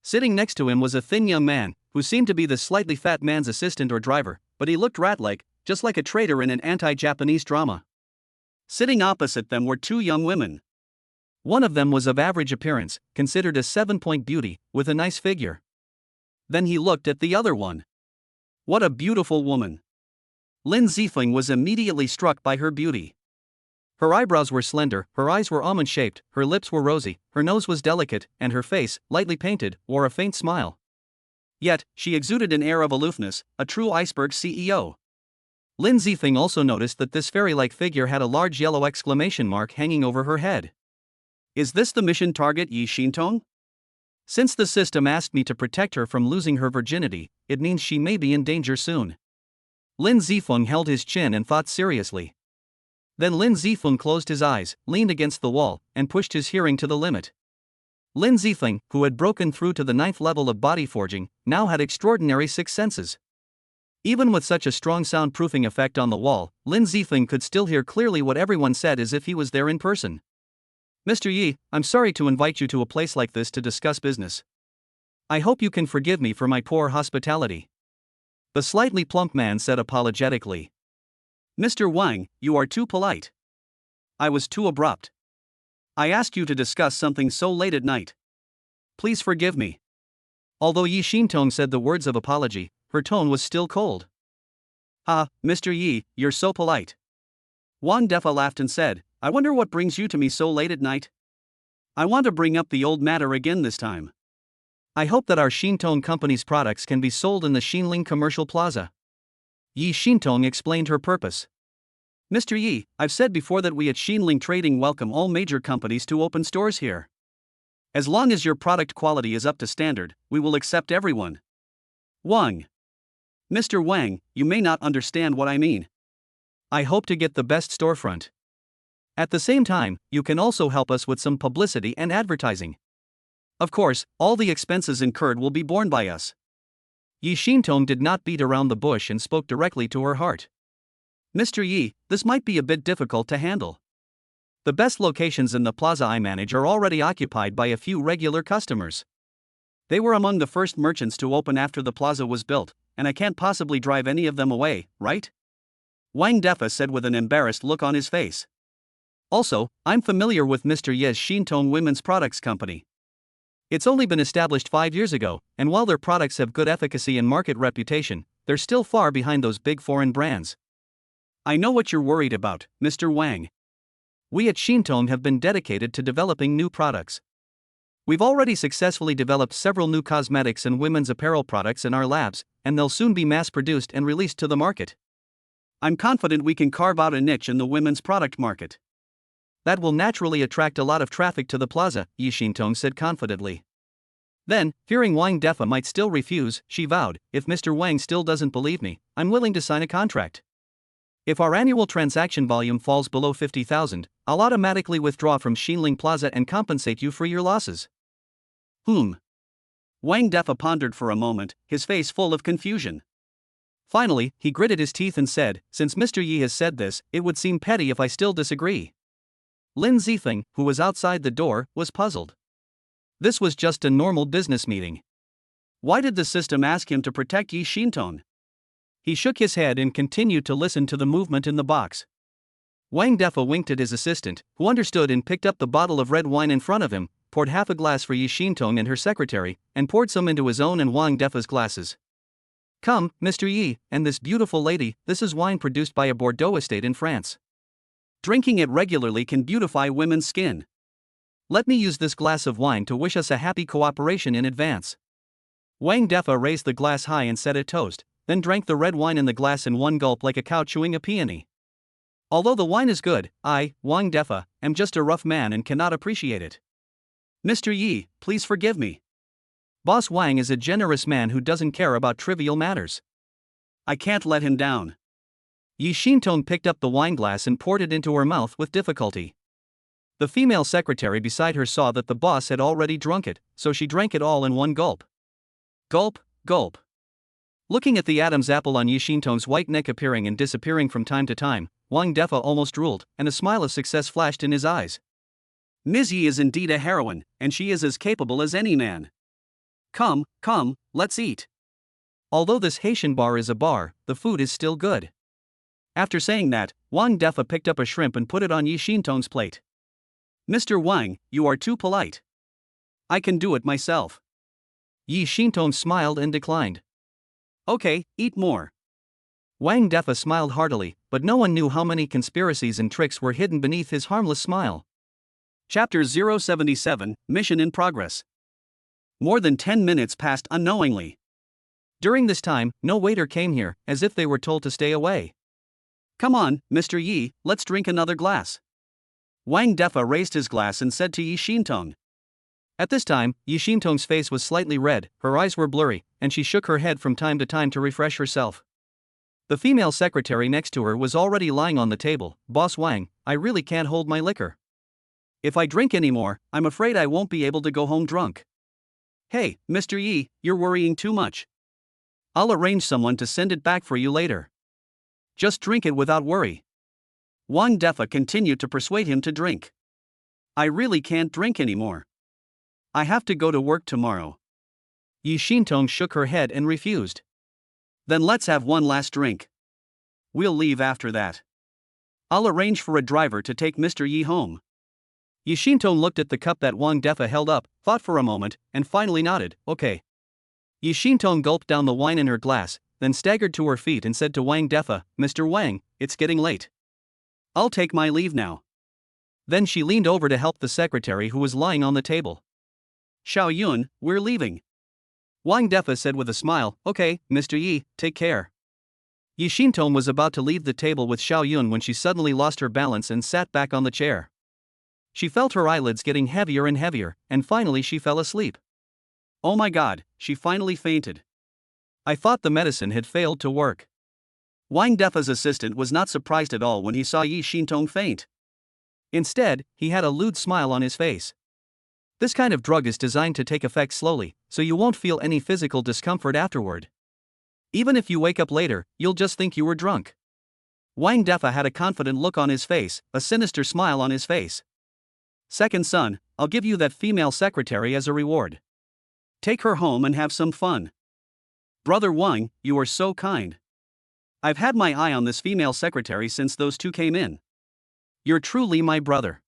Sitting next to him was a thin young man, who seemed to be the slightly fat man's assistant or driver, but he looked rat-like, just like a traitor in an anti-Japanese drama. Sitting opposite them were 2 young women. One of them was of average appearance, considered a 7-point beauty, with a nice figure. Then he looked at the other one. What a beautiful woman! Lin Zifeng was immediately struck by her beauty. Her eyebrows were slender, her eyes were almond-shaped, her lips were rosy, her nose was delicate, and her face, lightly painted, wore a faint smile. Yet, she exuded an air of aloofness, a true iceberg CEO. Lin Zifeng also noticed that this fairy-like figure had a large yellow exclamation mark hanging over her head. Is this the mission target Yi Xintong? Since the system asked me to protect her from losing her virginity, it means she may be in danger soon. Lin Zifeng held his chin and thought seriously. Then Lin Zifeng closed his eyes, leaned against the wall, and pushed his hearing to the limit. Lin Zifeng, who had broken through to the 9th level of body forging, now had extraordinary 6 senses. Even with such a strong soundproofing effect on the wall, Lin Zifeng could still hear clearly what everyone said as if he was there in person. Mr. Yi, I'm sorry to invite you to a place like this to discuss business. I hope you can forgive me for my poor hospitality. The slightly plump man said apologetically. Mr. Wang, you are too polite. I was too abrupt. I asked you to discuss something so late at night. Please forgive me. Although Yi Xintong said the words of apology, her tone was still cold. Ah, Mr. Yi, you're so polite. Wang Defa laughed and said, I wonder what brings you to me so late at night? I want to bring up the old matter again this time. I hope that our Xintong company's products can be sold in the Xinling Commercial Plaza. Yi Xintong explained her purpose. Mr. Yi, I've said before that we at Xinling Trading welcome all major companies to open stores here. As long as your product quality is up to standard, we will accept everyone. Wang. Mr. Wang, you may not understand what I mean. I hope to get the best storefront. At the same time, you can also help us with some publicity and advertising. Of course, all the expenses incurred will be borne by us. Yi Xintong did not beat around the bush and spoke directly to her heart. Mr. Yi, this might be a bit difficult to handle. The best locations in the plaza I manage are already occupied by a few regular customers. They were among the first merchants to open after the plaza was built, and I can't possibly drive any of them away, right? Wang Defa said with an embarrassed look on his face. Also, I'm familiar with Mr. Ye's Xintong Women's Products Company. It's only been established 5 years ago, and while their products have good efficacy and market reputation, they're still far behind those big foreign brands. I know what you're worried about, Mr. Wang. We at Xintong have been dedicated to developing new products. We've already successfully developed several new cosmetics and women's apparel products in our labs, and they'll soon be mass-produced and released to the market. I'm confident we can carve out a niche in the women's product market. That will naturally attract a lot of traffic to the plaza, Yi Xintong said confidently. Then, fearing Wang Defa might still refuse, she vowed, if Mr. Wang still doesn't believe me, I'm willing to sign a contract. If our annual transaction volume falls below 50,000, I'll automatically withdraw from Xinling Plaza and compensate you for your losses. Wang Defa pondered for a moment, his face full of confusion. Finally, he gritted his teeth and said, since Mr. Yi has said this, it would seem petty if I still disagree. Lin Zifeng, who was outside the door, was puzzled. This was just a normal business meeting. Why did the system ask him to protect Yi Xintong? He shook his head and continued to listen to the movement in the box. Wang Defa winked at his assistant, who understood and picked up the bottle of red wine in front of him, poured half a glass for Yi Xintong and her secretary, and poured some into his own and Wang Defa's glasses. Come, Mr. Yi, and this beautiful lady, this is wine produced by a Bordeaux estate in France. Drinking it regularly can beautify women's skin. Let me use this glass of wine to wish us a happy cooperation in advance. Wang Defa raised the glass high and said a toast, then drank the red wine in the glass in one gulp like a cow chewing a peony. Although the wine is good, I, Wang Defa, am just a rough man and cannot appreciate it. Mr. Yi, please forgive me. Boss Wang is a generous man who doesn't care about trivial matters. I can't let him down. Yi Xintong picked up the wine glass and poured it into her mouth with difficulty. The female secretary beside her saw that the boss had already drunk it, so she drank it all in one gulp. Gulp, gulp. Looking at the Adam's apple on Yi Xintong's white neck appearing and disappearing from time to time, Wang Defa almost drooled, and a smile of success flashed in his eyes. Ms. Yi is indeed a heroine, and she is as capable as any man. Come, let's eat. Although this Haitian bar is a bar, the food is still good. After saying that, Wang Defa picked up a shrimp and put it on Yi Xintong's plate. Mr. Wang, you are too polite. I can do it myself. Yi Xintong smiled and declined. Okay, eat more. Wang Defa smiled heartily, but no one knew how many conspiracies and tricks were hidden beneath his harmless smile. Chapter 077, Mission in Progress. More than 10 minutes passed unknowingly. During this time, no waiter came here, as if they were told to stay away. Come on, Mr. Yi, let's drink another glass. Wang Defa raised his glass and said to Yi Xintong. At this time, Yi Xintong's face was slightly red, her eyes were blurry, and she shook her head from time to time to refresh herself. The female secretary next to her was already lying on the table. Boss Wang, I really can't hold my liquor. If I drink anymore, I'm afraid I won't be able to go home drunk. Hey, Mr. Yi, you're worrying too much. I'll arrange someone to send it back for you later. Just drink it without worry. Wang Defa continued to persuade him to drink. I really can't drink anymore. I have to go to work tomorrow. Yi Xintong shook her head and refused. Then let's have one last drink. We'll leave after that. I'll arrange for a driver to take Mr. Yi home. Yi Xintong looked at the cup that Wang Defa held up, thought for a moment, and finally nodded, okay. Yi Xintong gulped down the wine in her glass, then staggered to her feet and said to Wang Defa, Mr. Wang, it's getting late. I'll take my leave now. Then she leaned over to help the secretary who was lying on the table. Xiao Yun, we're leaving. Wang Defa said with a smile, okay, Mr. Yi, take care. Yi Xintong was about to leave the table with Xiao Yun when she suddenly lost her balance and sat back on the chair. She felt her eyelids getting heavier and heavier, and finally she fell asleep. Oh my god, she finally fainted. I thought the medicine had failed to work. Wang Defa's assistant was not surprised at all when he saw Yi Xintong faint. Instead, he had a lewd smile on his face. This kind of drug is designed to take effect slowly, so you won't feel any physical discomfort afterward. Even if you wake up later, you'll just think you were drunk. Wang Defa had a confident look on his face, a sinister smile on his face. Second son, I'll give you that female secretary as a reward. Take her home and have some fun. Brother Wang, you are so kind. I've had my eye on this female secretary since those two came in. You're truly my brother.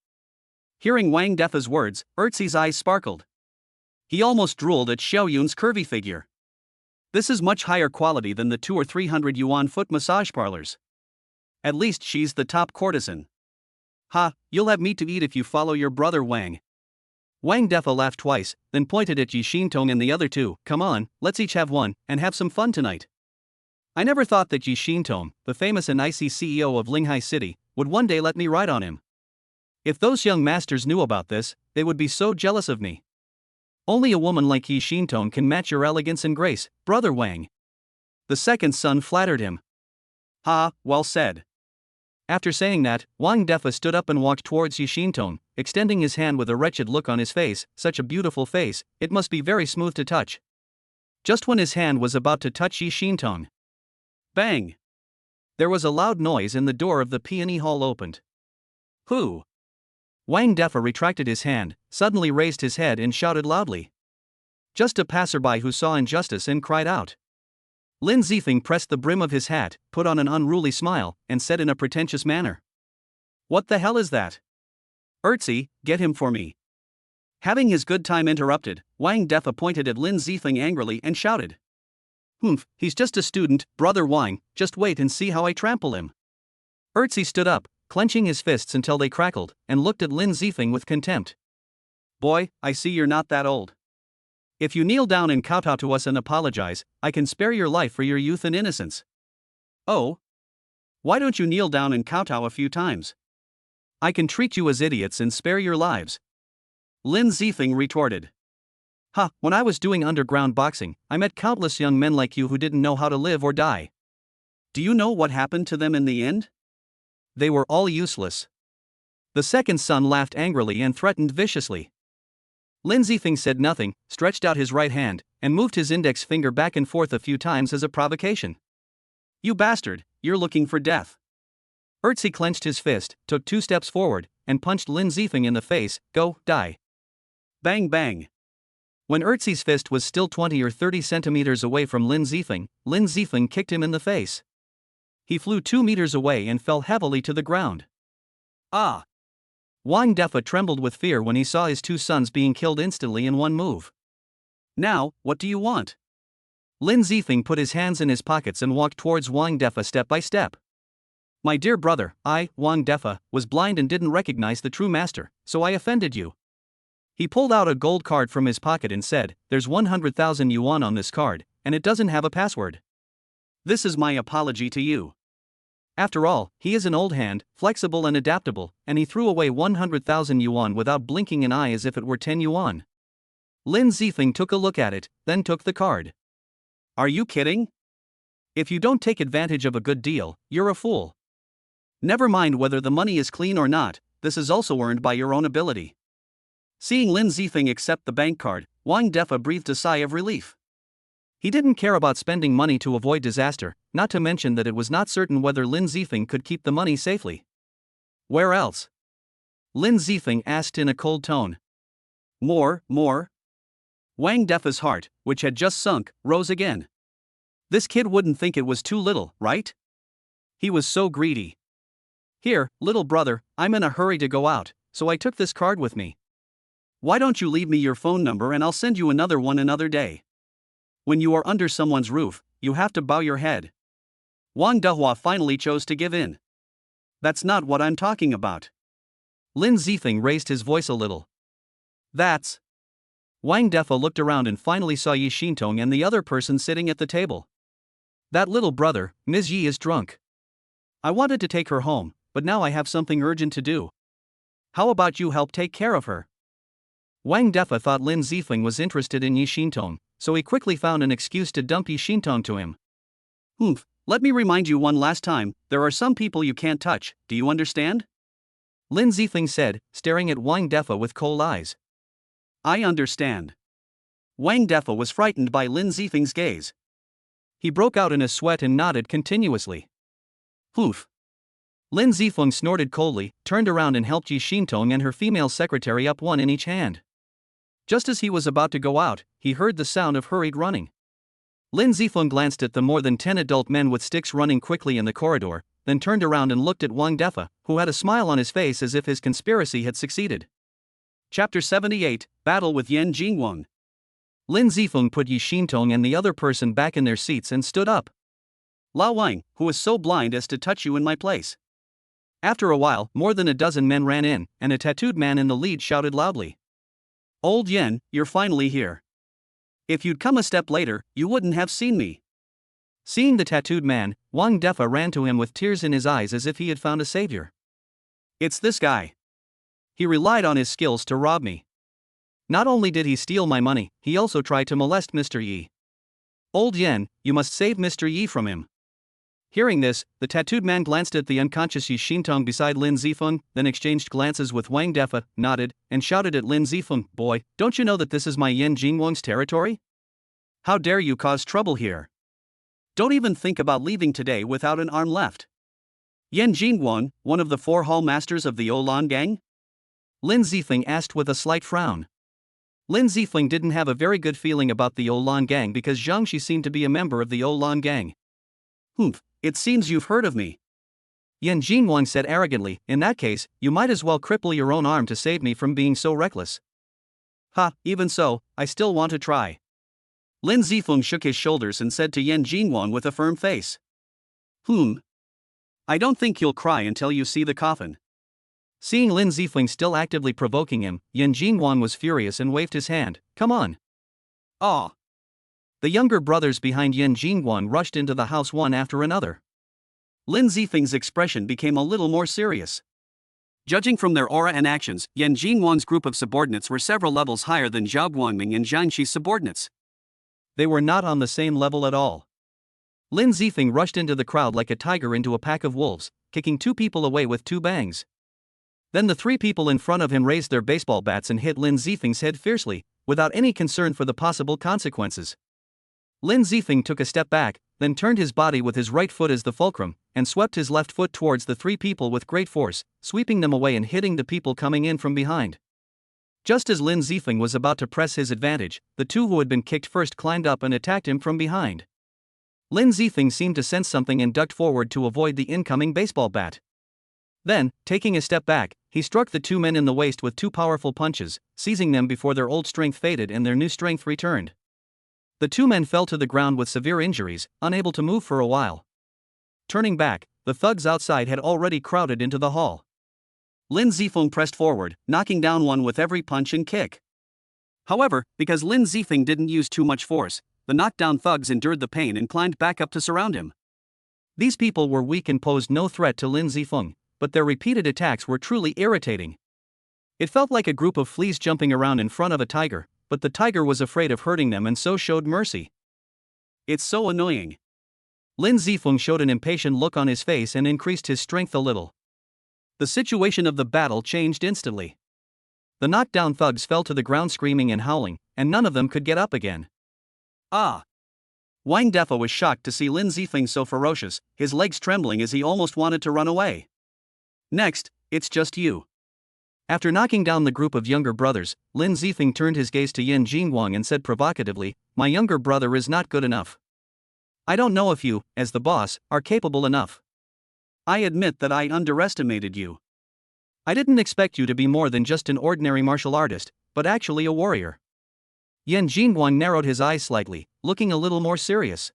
Hearing Wang Defa's words, Erzi's eyes sparkled. He almost drooled at Xiao Yun's curvy figure. This is much higher quality than the 200 or 300 yuan foot massage parlors. At least she's the top courtesan. Ha, you'll have meat to eat if you follow your brother Wang. Wang Defa laughed twice, then pointed at Yi Xintong and the other two. Come on, let's each have one, and have some fun tonight. I never thought that Yi Xintong, the famous and icy CEO of Linghai City, would one day let me ride on him. If those young masters knew about this, they would be so jealous of me. Only a woman like Yi Xintong can match your elegance and grace, brother Wang. The second son flattered him. Ha, well said. After saying that, Wang Defa stood up and walked towards Yi Xintong, extending his hand with a wretched look on his face. Such a beautiful face, it must be very smooth to touch. Just when his hand was about to touch Yi Xintong, bang! There was a loud noise and the door of the peony hall opened. Who? Wang Defa retracted his hand, suddenly raised his head and shouted loudly. Just a passerby who saw injustice and cried out. Lin Zifeng pressed the brim of his hat, put on an unruly smile, and said in a pretentious manner. What the hell is that? Erzi, get him for me. Having his good time interrupted, Wang Defa pointed at Lin Zifeng angrily and shouted. Humph, he's just a student, brother Wang, just wait and see how I trample him. Erzi stood up, clenching his fists until they crackled, and looked at Lin Zifeng with contempt. Boy, I see you're not that old. If you kneel down and kowtow to us and apologize, I can spare your life for your youth and innocence. Oh? Why don't you kneel down and kowtow a few times? I can treat you as idiots and spare your lives. Lin Zifeng retorted. Ha, when I was doing underground boxing, I met countless young men like you who didn't know how to live or die. Do you know what happened to them in the end? They were all useless. The second son laughed angrily and threatened viciously. Lin Zifeng said nothing, stretched out his right hand, and moved his index finger back and forth a few times as a provocation. You bastard, you're looking for death. Erzi clenched his fist, took 2 steps forward, and punched Lin Zifeng in the face. Go, die. Bang bang. When Erzi's fist was still 20 or 30 centimeters away from Lin Zifeng kicked him in the face. He flew 2 meters away and fell heavily to the ground. Ah! Wang Defa trembled with fear when he saw his 2 sons being killed instantly in one move. Now, what do you want? Lin Zifeng put his hands in his pockets and walked towards Wang Defa step by step. My dear brother, I, Wang Defa, was blind and didn't recognize the true master, so I offended you. He pulled out a gold card from his pocket and said, there's 100,000 yuan on this card, and it doesn't have a password. This is my apology to you. After all, he is an old hand, flexible and adaptable, and he threw away 100,000 yuan without blinking an eye as if it were 10 yuan. Lin Zifeng took a look at it, then took the card. Are you kidding? If you don't take advantage of a good deal, you're a fool. Never mind whether the money is clean or not, this is also earned by your own ability. Seeing Lin Zifeng accept the bank card, Wang Defa breathed a sigh of relief. He didn't care about spending money to avoid disaster, not to mention that it was not certain whether Lin Zifeng could keep the money safely. Where else? Lin Zifeng asked in a cold tone. More. Wang Defa's heart, which had just sunk, rose again. This kid wouldn't think it was too little, right? He was so greedy. Here, little brother, I'm in a hurry to go out, so I took this card with me. Why don't you leave me your phone number and I'll send you another one another day? When you are under someone's roof, you have to bow your head. Wang Dehua finally chose to give in. That's not what I'm talking about. Lin Zifeng raised his voice a little. That's... Wang Defa looked around and finally saw Yi Xintong and the other person sitting at the table. That little brother, Ms. Yi is drunk. I wanted to take her home, but now I have something urgent to do. How about you help take care of her? Wang Defa thought Lin Zifeng was interested in Yi Xintong, so he quickly found an excuse to dump Yi Xintong to him. Let me remind you one last time, there are some people you can't touch, do you understand? Lin Zifeng said, staring at Wang Defa with cold eyes. I understand. Wang Defa was frightened by Lin Zifeng's gaze. He broke out in a sweat and nodded continuously. Oof. Lin Zifeng snorted coldly, turned around and helped Yi Xintong and her female secretary up, one in each hand. Just as he was about to go out, he heard the sound of hurried running. Lin Zifeng glanced at the more than 10 adult men with sticks running quickly in the corridor, then turned around and looked at Wang Defa, who had a smile on his face as if his conspiracy had succeeded. Chapter 78, Battle with Yan Jingwang. Lin Zifeng put Yi Xintong and the other person back in their seats and stood up. Lao Wang, who was so blind as to touch you in my place? After a while, more than a dozen men ran in, and a tattooed man in the lead shouted loudly. Old Yan, you're finally here. If you'd come a step later, you wouldn't have seen me. Seeing the tattooed man, Wang Defa ran to him with tears in his eyes as if he had found a savior. It's this guy. He relied on his skills to rob me. Not only did he steal my money, he also tried to molest Mr. Yi. Old Yan, you must save Mr. Yi from him. Hearing this, the tattooed man glanced at the unconscious Yi Xintong beside Lin Zifeng, then exchanged glances with Wang Defa, nodded, and shouted at Lin Zifeng, "Boy, don't you know that this is my Yan Jingwang's territory? How dare you cause trouble here? Don't even think about leaving today without an arm left." Yan Jingwang, one of the 4 hall masters of the Olan gang? Lin Zifeng asked with a slight frown. Lin Zifeng didn't have a very good feeling about the Olan gang because Zhang Shi seemed to be a member of the Olan gang. It seems you've heard of me. Yan Jingwang said arrogantly, "In that case, you might as well cripple your own arm to save me from being so reckless." Even so, I still want to try. Lin Zifeng shook his shoulders and said to Yan Jingwang with a firm face. I don't think you'll cry until you see the coffin. Seeing Lin Zifeng still actively provoking him, Yan Jingwang was furious and waved his hand. "Come on." Ah. The younger brothers behind Yan Jingwang rushed into the house one after another. Lin Zifeng's expression became a little more serious. Judging from their aura and actions, Yan Jingwang's group of subordinates were several levels higher than Zhao Guangming and Zhang Shi's subordinates. They were not on the same level at all. Lin Zifeng rushed into the crowd like a tiger into a pack of wolves, kicking 2 people away with 2 bangs. Then the 3 people in front of him raised their baseball bats and hit Lin Zifeng's head fiercely, without any concern for the possible consequences. Lin Zifeng took a step back, then turned his body with his right foot as the fulcrum, and swept his left foot towards the 3 people with great force, sweeping them away and hitting the people coming in from behind. Just as Lin Zifeng was about to press his advantage, the 2 who had been kicked first climbed up and attacked him from behind. Lin Zifeng seemed to sense something and ducked forward to avoid the incoming baseball bat. Then, taking a step back, he struck the 2 men in the waist with 2 powerful punches, seizing them before their old strength faded and their new strength returned. The 2 men fell to the ground with severe injuries, unable to move for a while. Turning back, the thugs outside had already crowded into the hall. Lin Zifeng pressed forward, knocking down one with every punch and kick. However, because Lin Zifeng didn't use too much force, the knockdown thugs endured the pain and climbed back up to surround him. These people were weak and posed no threat to Lin Zifeng, but their repeated attacks were truly irritating. It felt like a group of fleas jumping around in front of a tiger, but the tiger was afraid of hurting them and so showed mercy. It's so annoying. Lin Zifeng showed an impatient look on his face and increased his strength a little. The situation of the battle changed instantly. The knockdown thugs fell to the ground screaming and howling, and none of them could get up again. Wang Defa was shocked to see Lin Zifeng so ferocious, his legs trembling as he almost wanted to run away. Next, it's just you. After knocking down the group of younger brothers, Lin Zifeng turned his gaze to Yan Jingwang and said provocatively, "My younger brother is not good enough. I don't know if you, as the boss, are capable enough. I admit that I underestimated you. I didn't expect you to be more than just an ordinary martial artist, but actually a warrior." Yan Jingwang narrowed his eyes slightly, looking a little more serious.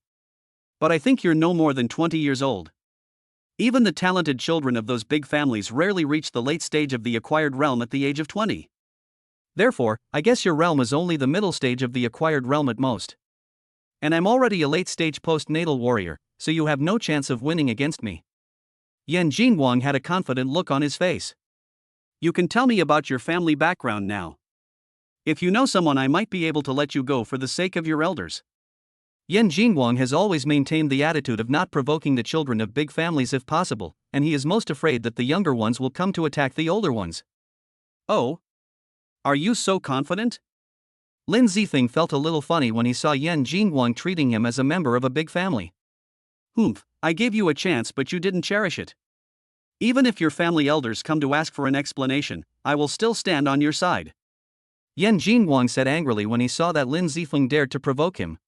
"But I think you're no more than 20 years old. Even the talented children of those big families rarely reach the late stage of the acquired realm at the age of 20. Therefore, I guess your realm is only the middle stage of the acquired realm at most. And I'm already a late-stage post-natal warrior, so you have no chance of winning against me." Yan Jingwang had a confident look on his face. You can tell me about your family background now. If you know someone, I might be able to let you go for the sake of your elders. Yan Jingguang has always maintained the attitude of not provoking the children of big families if possible, and he is most afraid that the younger ones will come to attack the older ones. Oh? Are you so confident? Lin Zifeng felt a little funny when he saw Yan Jingguang treating him as a member of a big family. Humph, I gave you a chance but you didn't cherish it. Even if your family elders come to ask for an explanation, I will still stand on your side. Yan Jingguang said angrily when he saw that Lin Zifeng dared to provoke him.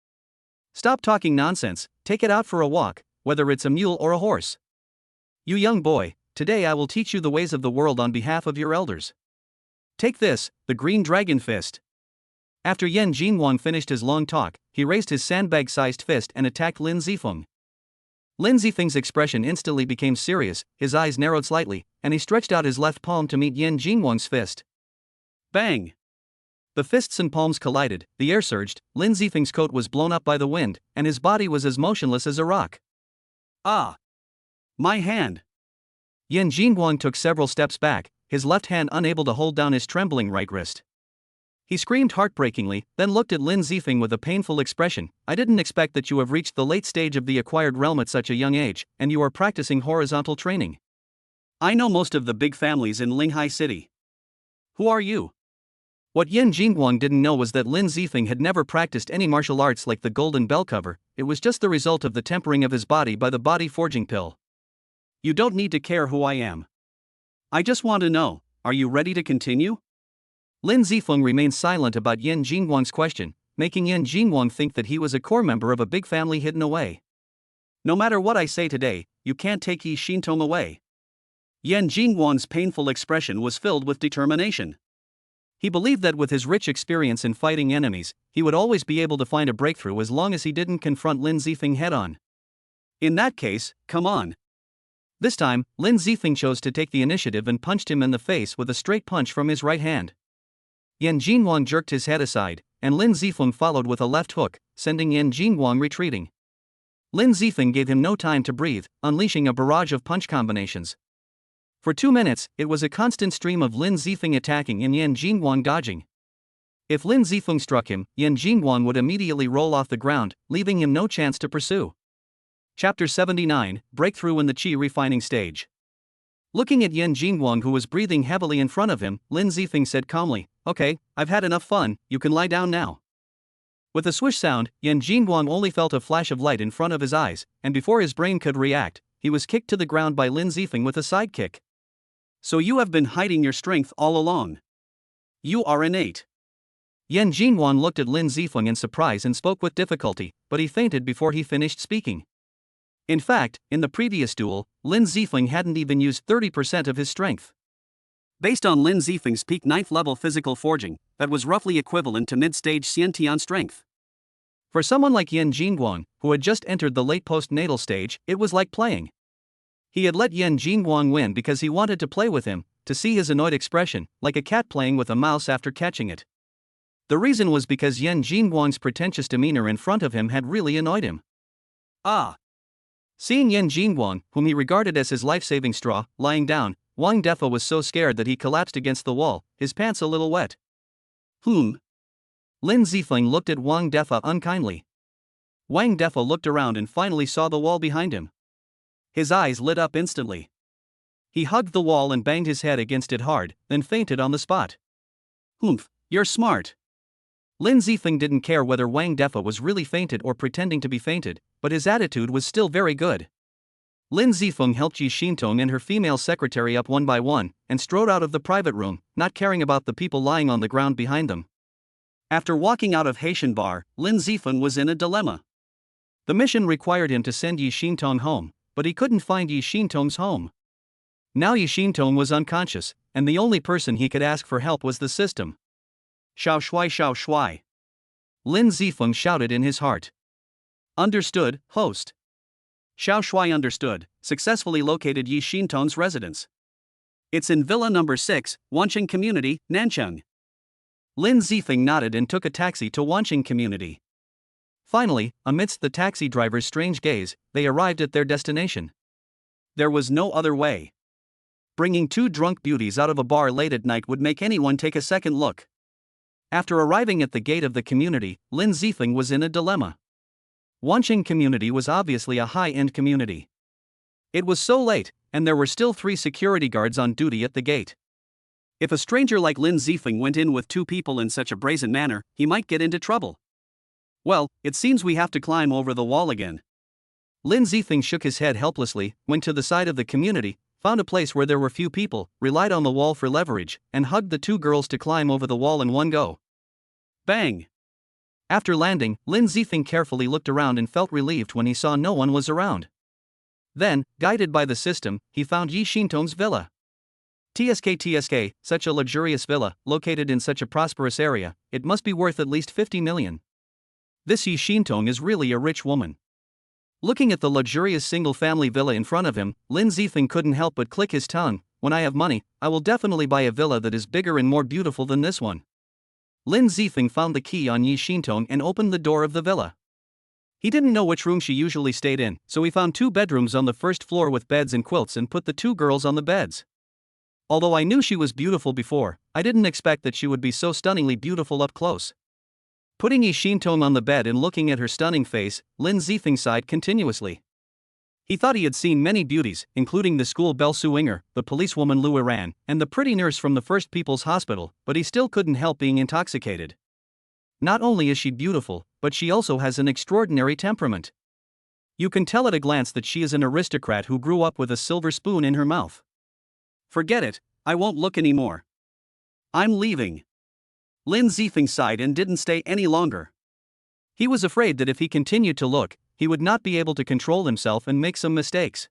Stop talking nonsense, take it out for a walk, whether it's a mule or a horse. You young boy, today I will teach you the ways of the world on behalf of your elders. Take this, the green dragon fist. After Yan Jingguang finished his long talk, he raised his sandbag-sized fist and attacked Lin Zifeng. Lin Zifeng's expression instantly became serious, his eyes narrowed slightly, and he stretched out his left palm to meet Yan Jingguang's fist. Bang! The fists and palms collided, the air surged, Lin Zifeng's coat was blown up by the wind, and his body was as motionless as a rock. Ah! My hand! Yan Jingguang took several steps back, his left hand unable to hold down his trembling right wrist. He screamed heartbreakingly, then looked at Lin Zifeng with a painful expression. I didn't expect that you have reached the late stage of the acquired realm at such a young age, and you are practicing horizontal training. I know most of the big families in Linghai City. Who are you? What Yan Jingguang didn't know was that Lin Zifeng had never practiced any martial arts like the golden bell cover, it was just the result of the tempering of his body by the body forging pill. You don't need to care who I am. I just want to know, are you ready to continue? Lin Zifeng remained silent about Yan Jingguang's question, making Yan Jingguang think that he was a core member of a big family hidden away. No matter what I say today, you can't take Yi Xintong away. Yan Jingguang's painful expression was filled with determination. He believed that with his rich experience in fighting enemies, he would always be able to find a breakthrough as long as he didn't confront Lin Zifeng head-on. In that case, come on. This time, Lin Zifeng chose to take the initiative and punched him in the face with a straight punch from his right hand. Yan Jingguang jerked his head aside, and Lin Zifeng followed with a left hook, sending Yan Jingguang retreating. Lin Zifeng gave him no time to breathe, unleashing a barrage of punch combinations. For 2 minutes, it was a constant stream of Lin Zifeng attacking and Yan Jingguang dodging. If Lin Zifeng struck him, Yan Jingguang would immediately roll off the ground, leaving him no chance to pursue. Chapter 79, Breakthrough in the Qi Refining Stage. Looking at Yan Jingguang, who was breathing heavily in front of him, Lin Zifeng said calmly, "Okay, I've had enough fun, you can lie down now." With a swish sound, Yan Jingguang only felt a flash of light in front of his eyes, and before his brain could react, he was kicked to the ground by Lin Zifeng with a side kick. So you have been hiding your strength all along. You are innate. Yan Jingguang looked at Lin Zifeng in surprise and spoke with difficulty, but he fainted before he finished speaking. In fact, in the previous duel, Lin Zifeng hadn't even used 30% of his strength. Based on Lin Zifeng's peak 9th level physical forging, that was roughly equivalent to mid-stage Xiantian strength. For someone like Yan Jingguang, who had just entered the late postnatal stage, it was like playing. He had let Yan Jingguang win because he wanted to play with him, to see his annoyed expression, like a cat playing with a mouse after catching it. The reason was because Yan Jingguang's pretentious demeanor in front of him had really annoyed him. Ah! Seeing Yan Jingguang, whom he regarded as his life-saving straw, lying down, Wang Defa was so scared that he collapsed against the wall, his pants a little wet. Lin Zifeng looked at Wang Defa unkindly. Wang Defa looked around and finally saw the wall behind him. His eyes lit up instantly. He hugged the wall and banged his head against it hard, then fainted on the spot. Humph, you're smart. Lin Zifeng didn't care whether Wang Defa was really fainted or pretending to be fainted, but his attitude was still very good. Lin Zifeng helped Yi Xintong and her female secretary up one by one, and strode out of the private room, not caring about the people lying on the ground behind them. After walking out of Haitian Bar, Lin Zifeng was in a dilemma. The mission required him to send Yi Xintong home, but he couldn't find Yi Xintong's home. Now Yi Xintong was unconscious, and the only person he could ask for help was the system. Xiao shui. Lin Zifeng shouted in his heart. Understood, host. Xiao Shui understood, successfully located Yi Xintong's residence. It's in Villa number 6, Wanqing Community, Nancheng. Lin Zifeng nodded and took a taxi to Wanqing Community. Finally, amidst the taxi driver's strange gaze, they arrived at their destination. There was no other way. Bringing two drunk beauties out of a bar late at night would make anyone take a second look. After arriving at the gate of the community, Lin Zifeng was in a dilemma. Wanqing community was obviously a high-end community. It was so late, and there were still 3 security guards on duty at the gate. If a stranger like Lin Zifeng went in with 2 people in such a brazen manner, he might get into trouble. Well, it seems we have to climb over the wall again. Lin Zifeng shook his head helplessly, went to the side of the community, found a place where there were few people, relied on the wall for leverage, and hugged the 2 girls to climb over the wall in one go. Bang! After landing, Lin Zifeng carefully looked around and felt relieved when he saw no one was around. Then, guided by the system, he found Yi Xintong's villa. TSK, such a luxurious villa, located in such a prosperous area, it must be worth at least 50 million. This Yi Xintong is really a rich woman. Looking at the luxurious single-family villa in front of him, Lin Zifeng couldn't help but click his tongue. When I have money, I will definitely buy a villa that is bigger and more beautiful than this one. Lin Zifeng found the key on Yi Xintong and opened the door of the villa. He didn't know which room she usually stayed in, so he found 2 bedrooms on the first floor with beds and quilts and put the 2 girls on the beds. Although I knew she was beautiful before, I didn't expect that she would be so stunningly beautiful up close. Putting Yi Xintong on the bed and looking at her stunning face, Lin Zifeng sighed continuously. He thought he had seen many beauties, including the school belle Suinger, the policewoman Lu Iran, and the pretty nurse from the First People's Hospital, but he still couldn't help being intoxicated. Not only is she beautiful, but she also has an extraordinary temperament. You can tell at a glance that she is an aristocrat who grew up with a silver spoon in her mouth. Forget it, I won't look anymore. I'm leaving. Lin Zifeng sighed and didn't stay any longer. He was afraid that if he continued to look, he would not be able to control himself and make some mistakes.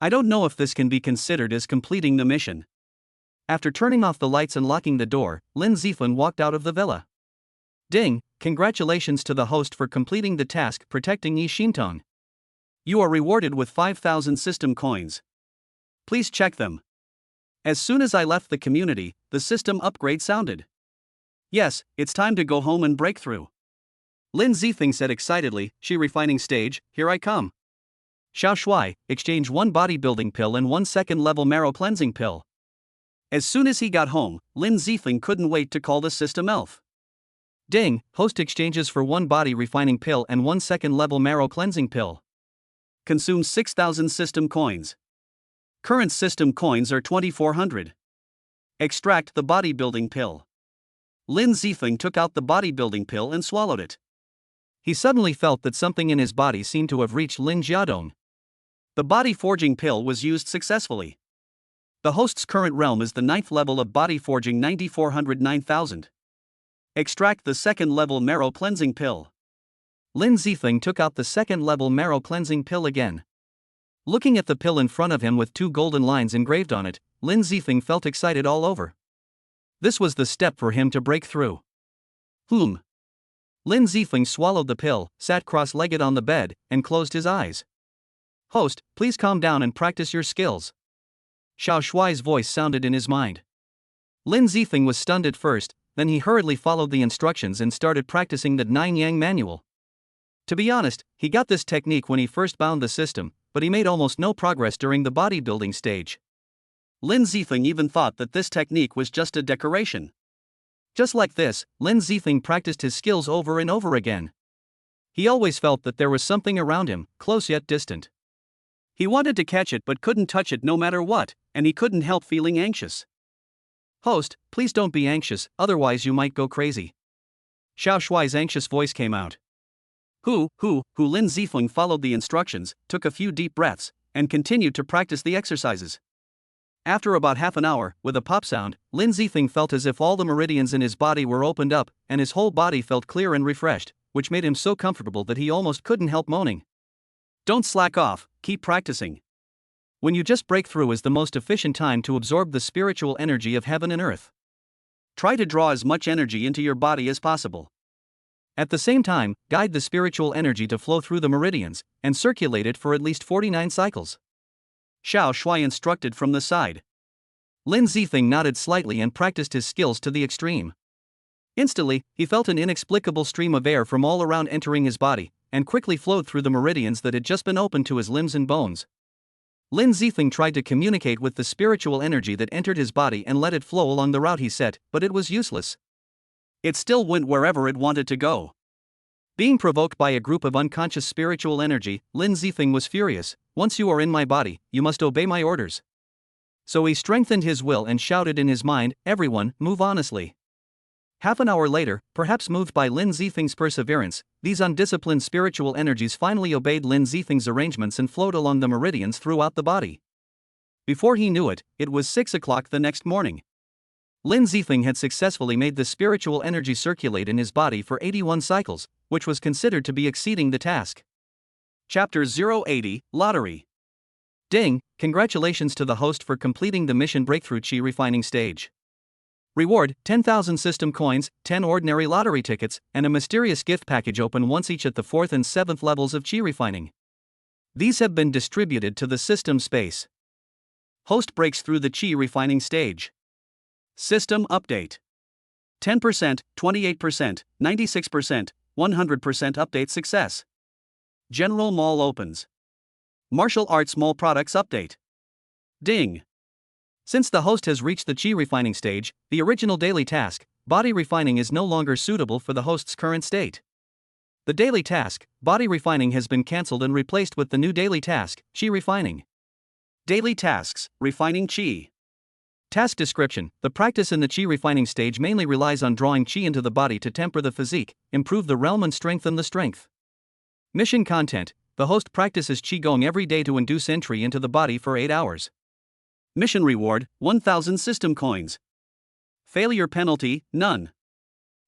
I don't know if this can be considered as completing the mission. After turning off the lights and locking the door, Lin Zifeng walked out of the villa. Ding, congratulations to the host for completing the task protecting Yi Xintong. You are rewarded with 5,000 system coins. Please check them. As soon as I left the community, the system upgrade sounded. Yes, it's time to go home and break through. Lin Zifeng said excitedly, She refining stage, here I come. Xiao Shui, exchange 1 bodybuilding pill and 1 second-level marrow cleansing pill. As soon as he got home, Lin Zifeng couldn't wait to call the system elf. Ding, host exchanges for 1 body refining pill and 1 second-level marrow cleansing pill. Consumes 6,000 system coins. Current system coins are 2,400. Extract the bodybuilding pill. Lin Zifeng took out the bodybuilding pill and swallowed it. He suddenly felt that something in his body seemed to have reached Lin Jiadong. The body forging pill was used successfully. The host's current realm is the 9th level of body forging 9409,000. Extract the 2nd level marrow cleansing pill. Lin Zifeng took out the 2nd level marrow cleansing pill again. Looking at the pill in front of him with 2 golden lines engraved on it, Lin Zifeng felt excited all over. This was the step for him to break through. Lin Zifeng swallowed the pill, sat cross-legged on the bed, and closed his eyes. Host, please calm down and practice your skills. Xiao Shuai's voice sounded in his mind. Lin Zifeng was stunned at first, then he hurriedly followed the instructions and started practicing the 9-Yang manual. To be honest, he got this technique when he first bound the system, but he made almost no progress during the bodybuilding stage. Lin Zifeng even thought that this technique was just a decoration. Just like this, Lin Zifeng practiced his skills over and over again. He always felt that there was something around him, close yet distant. He wanted to catch it but couldn't touch it no matter what, and he couldn't help feeling anxious. Host, please don't be anxious, otherwise you might go crazy. Xiao Shuai's anxious voice came out. Lin Zifeng followed the instructions, took a few deep breaths, and continued to practice the exercises. After about half an hour, with a pop sound, Lin Zifeng felt as if all the meridians in his body were opened up, and his whole body felt clear and refreshed, which made him so comfortable that he almost couldn't help moaning. Don't slack off, keep practicing. When you just break through is the most efficient time to absorb the spiritual energy of heaven and earth. Try to draw as much energy into your body as possible. At the same time, guide the spiritual energy to flow through the meridians, and circulate it for at least 49 cycles. Xiao Shui instructed from the side. Lin Zifeng nodded slightly and practiced his skills to the extreme. Instantly, he felt an inexplicable stream of air from all around entering his body, and quickly flowed through the meridians that had just been opened to his limbs and bones. Lin Zifeng tried to communicate with the spiritual energy that entered his body and let it flow along the route he set, but it was useless. It still went wherever it wanted to go. Being provoked by a group of unconscious spiritual energy, Lin Zifeng was furious. Once you are in my body, you must obey my orders. So he strengthened his will and shouted in his mind, everyone, move honestly. Half an hour later, perhaps moved by Lin Zifeng's perseverance, these undisciplined spiritual energies finally obeyed Lin Zifeng's arrangements and flowed along the meridians throughout the body. Before he knew it, it was 6 o'clock the next morning. Lin Zifeng had successfully made the spiritual energy circulate in his body for 81 cycles, which was considered to be exceeding the task. Chapter 080, Lottery. Ding, congratulations to the host for completing the mission breakthrough chi refining stage. Reward, 10,000 system coins, 10 ordinary lottery tickets, and a mysterious gift package open once each at the 4th and 7th levels of chi refining. These have been distributed to the system space. Host breaks through the chi refining stage. System update. 10%, 28%, 96%, 100% update success. General Mall opens. Martial Arts Mall products update. Ding. Since the host has reached the chi refining stage, the original daily task, body refining, is no longer suitable for the host's current state. The daily task, body refining, has been cancelled and replaced with the new daily task, chi refining. Daily tasks, refining chi. Task description: the practice in the chi refining stage mainly relies on drawing chi into the body to temper the physique, improve the realm, and strengthen the strength. Mission content: the host practices qigong every day to induce entry into the body for 8 hours. Mission reward, 1,000 system coins. Failure penalty, none.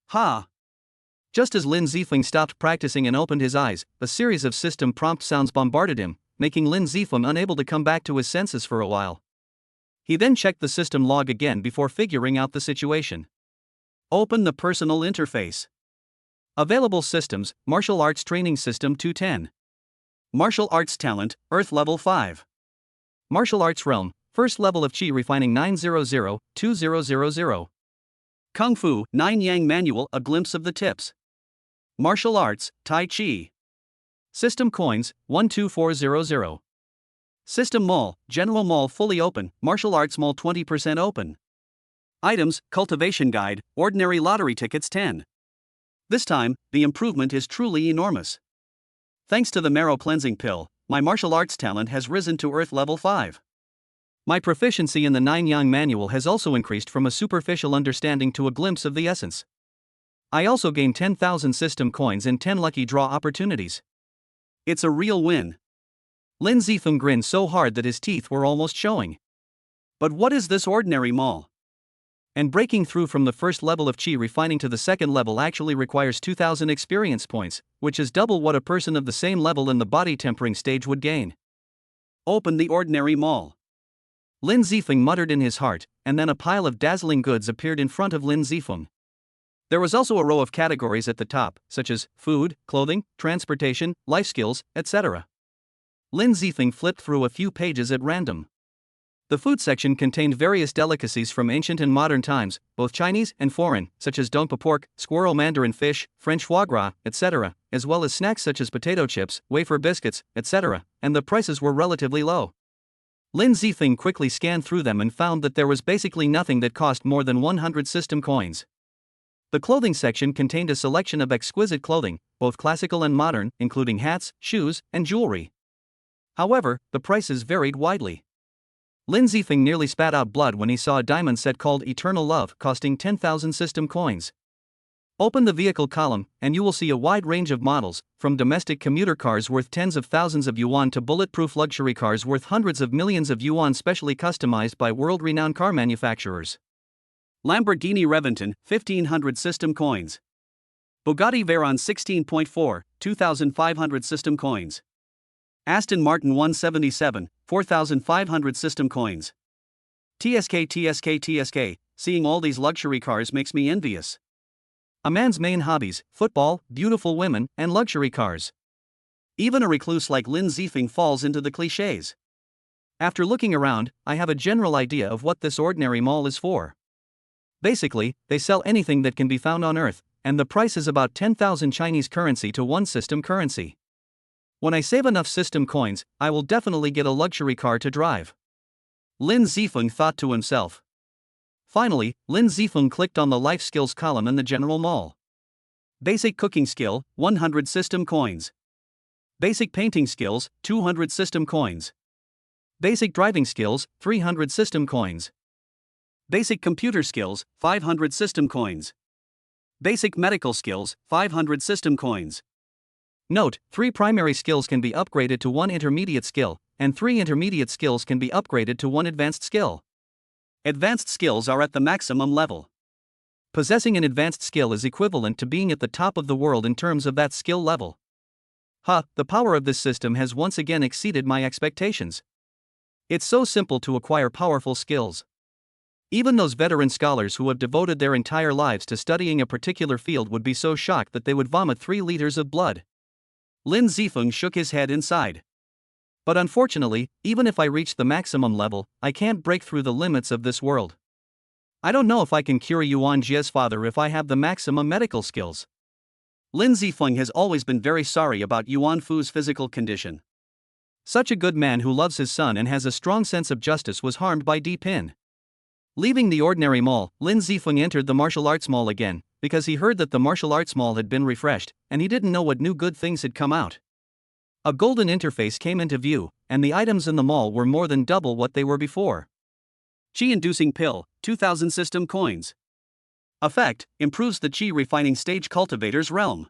Ha! Just as Lin Zifeng stopped practicing and opened his eyes, a series of system prompt sounds bombarded him, making Lin Zifeng unable to come back to his senses for a while. He then checked the system log again before figuring out the situation. Open the personal interface. Available systems: Martial Arts Training System 210. Martial Arts Talent, Earth Level 5. Martial Arts Realm, First Level of Chi Refining 900-2000. Kung Fu, 9 Yang Manual, A Glimpse of the Tips. Martial Arts, Tai Chi. System Coins, 12400. System Mall, General Mall fully open, Martial Arts Mall 20% open. Items, Cultivation Guide, Ordinary Lottery Tickets 10. This time, the improvement is truly enormous. Thanks to the marrow cleansing pill, my martial arts talent has risen to Earth Level 5. My proficiency in the 9 Yang Manual has also increased from a superficial understanding to a glimpse of the essence. I also gained 10,000 system coins and 10 lucky draw opportunities. It's a real win. Lin Zifeng grinned so hard that his teeth were almost showing. But what is this ordinary mall? And breaking through from the first level of chi refining to the second level actually requires 2,000 experience points, which is double what a person of the same level in the body tempering stage would gain. Open the ordinary mall. Lin Zifeng muttered in his heart, and then a pile of dazzling goods appeared in front of Lin Zifeng. There was also a row of categories at the top, such as food, clothing, transportation, life skills, etc. Lin Zifeng flipped through a few pages at random. The food section contained various delicacies from ancient and modern times, both Chinese and foreign, such as dongpa pork, squirrel mandarin fish, French foie gras, etc., as well as snacks such as potato chips, wafer biscuits, etc., and the prices were relatively low. Lin Zifeng quickly scanned through them and found that there was basically nothing that cost more than 100 system coins. The clothing section contained a selection of exquisite clothing, both classical and modern, including hats, shoes, and jewelry. However, the prices varied widely. Lin Zifeng nearly spat out blood when he saw a diamond set called Eternal Love costing 10,000 system coins. Open the vehicle column, and you will see a wide range of models, from domestic commuter cars worth tens of thousands of yuan to bulletproof luxury cars worth hundreds of millions of yuan specially customized by world-renowned car manufacturers. Lamborghini Reventon, 1,500 system coins. Bugatti Veyron 16.4, 2,500 system coins. Aston Martin 177, 4,500 system coins. TSK, seeing all these luxury cars makes me envious. A man's main hobbies: football, beautiful women, and luxury cars. Even a recluse like Lin Zifeng falls into the clichés. After looking around, I have a general idea of what this ordinary mall is for. Basically, they sell anything that can be found on Earth, and the price is about 10,000 Chinese currency to 1 system currency. When I save enough system coins, I will definitely get a luxury car to drive. Lin Zifeng thought to himself. Finally, Lin Zifeng clicked on the life skills column in the general mall. Basic cooking skill, 100 system coins. Basic painting skills, 200 system coins. Basic driving skills, 300 system coins. Basic computer skills, 500 system coins. Basic medical skills, 500 system coins. Note, 3 primary skills can be upgraded to 1 intermediate skill, and 3 intermediate skills can be upgraded to 1 advanced skill. Advanced skills are at the maximum level. Possessing an advanced skill is equivalent to being at the top of the world in terms of that skill level. The power of this system has once again exceeded my expectations. It's so simple to acquire powerful skills. Even those veteran scholars who have devoted their entire lives to studying a particular field would be so shocked that they would vomit 3 liters of blood. Lin Zifeng shook his head inside. But unfortunately, even if I reach the maximum level, I can't break through the limits of this world. I don't know if I can cure Yuan Jie's father if I have the maximum medical skills. Lin Zifeng has always been very sorry about Yuan Fu's physical condition. Such a good man who loves his son and has a strong sense of justice was harmed by Di Pin. Leaving the ordinary mall, Lin Zifeng entered the martial arts mall again, because he heard that the martial arts mall had been refreshed, and he didn't know what new good things had come out. A golden interface came into view, and the items in the mall were more than double what they were before. Qi-inducing pill, 2000 system coins. Effect, improves the Qi refining stage cultivator's realm.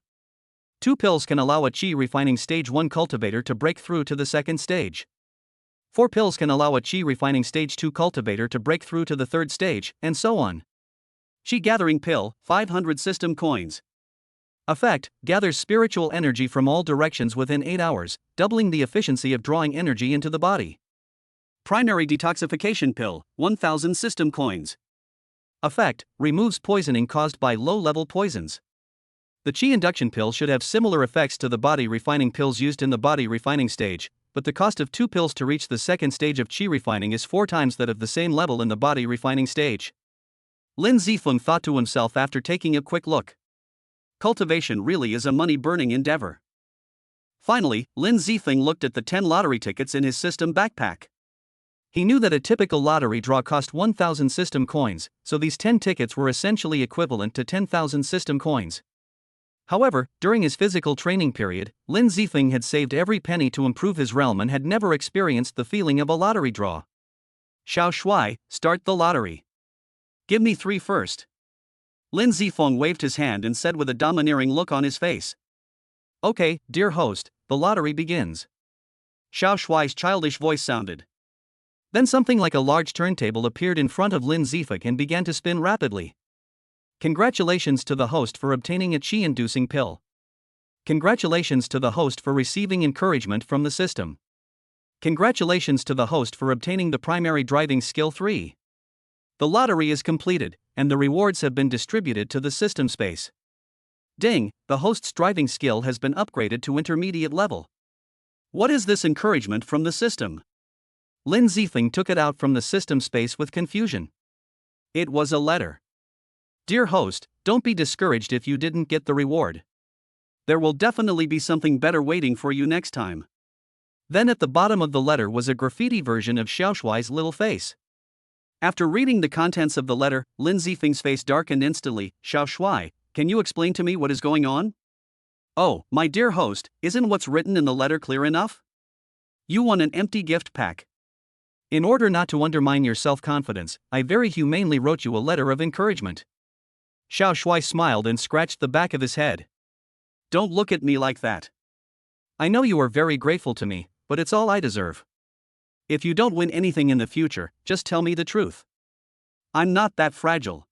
2 pills can allow a Qi refining stage 1 cultivator to break through to the second stage. 4 pills can allow a Qi refining stage 2 cultivator to break through to the third stage, and so on. Qi gathering pill, 500 system coins. Effect, gathers spiritual energy from all directions within 8 hours, doubling the efficiency of drawing energy into the body. Primary detoxification pill, 1000 system coins. Effect, removes poisoning caused by low-level poisons. The Qi induction pill should have similar effects to the body refining pills used in the body refining stage, but the cost of 2 pills to reach the second stage of Qi refining is 4 times that of the same level in the body refining stage. Lin Zifeng thought to himself after taking a quick look. Cultivation really is a money-burning endeavor. Finally, Lin Zifeng looked at the 10 lottery tickets in his system backpack. He knew that a typical lottery draw cost 1,000 system coins, so these 10 tickets were essentially equivalent to 10,000 system coins. However, during his physical training period, Lin Zifeng had saved every penny to improve his realm and had never experienced the feeling of a lottery draw. Xiao Shuai, start the lottery. Give me 3 first. Lin Zifeng waved his hand and said with a domineering look on his face. Okay, dear host, the lottery begins. Xiao Shuai's childish voice sounded. Then something like a large turntable appeared in front of Lin Zifeng and began to spin rapidly. Congratulations to the host for obtaining a Qi-inducing pill. Congratulations to the host for receiving encouragement from the system. Congratulations to the host for obtaining the primary driving skill 3. The lottery is completed, and the rewards have been distributed to the system space. Ding, the host's driving skill has been upgraded to intermediate level. What is this encouragement from the system? Lin Zifeng took it out from the system space with confusion. It was a letter. Dear host, don't be discouraged if you didn't get the reward. There will definitely be something better waiting for you next time. Then at the bottom of the letter was a graffiti version of Xiao Shuai's little face. After reading the contents of the letter, Lin Zifeng's face darkened instantly. Xiao Shuai, can you explain to me what is going on? Oh, my dear host, isn't what's written in the letter clear enough? You won an empty gift pack. In order not to undermine your self-confidence, I very humanely wrote you a letter of encouragement. Xiao Shuai smiled and scratched the back of his head. Don't look at me like that. I know you are very grateful to me, but it's all I deserve. If you don't win anything in the future, just tell me the truth. I'm not that fragile.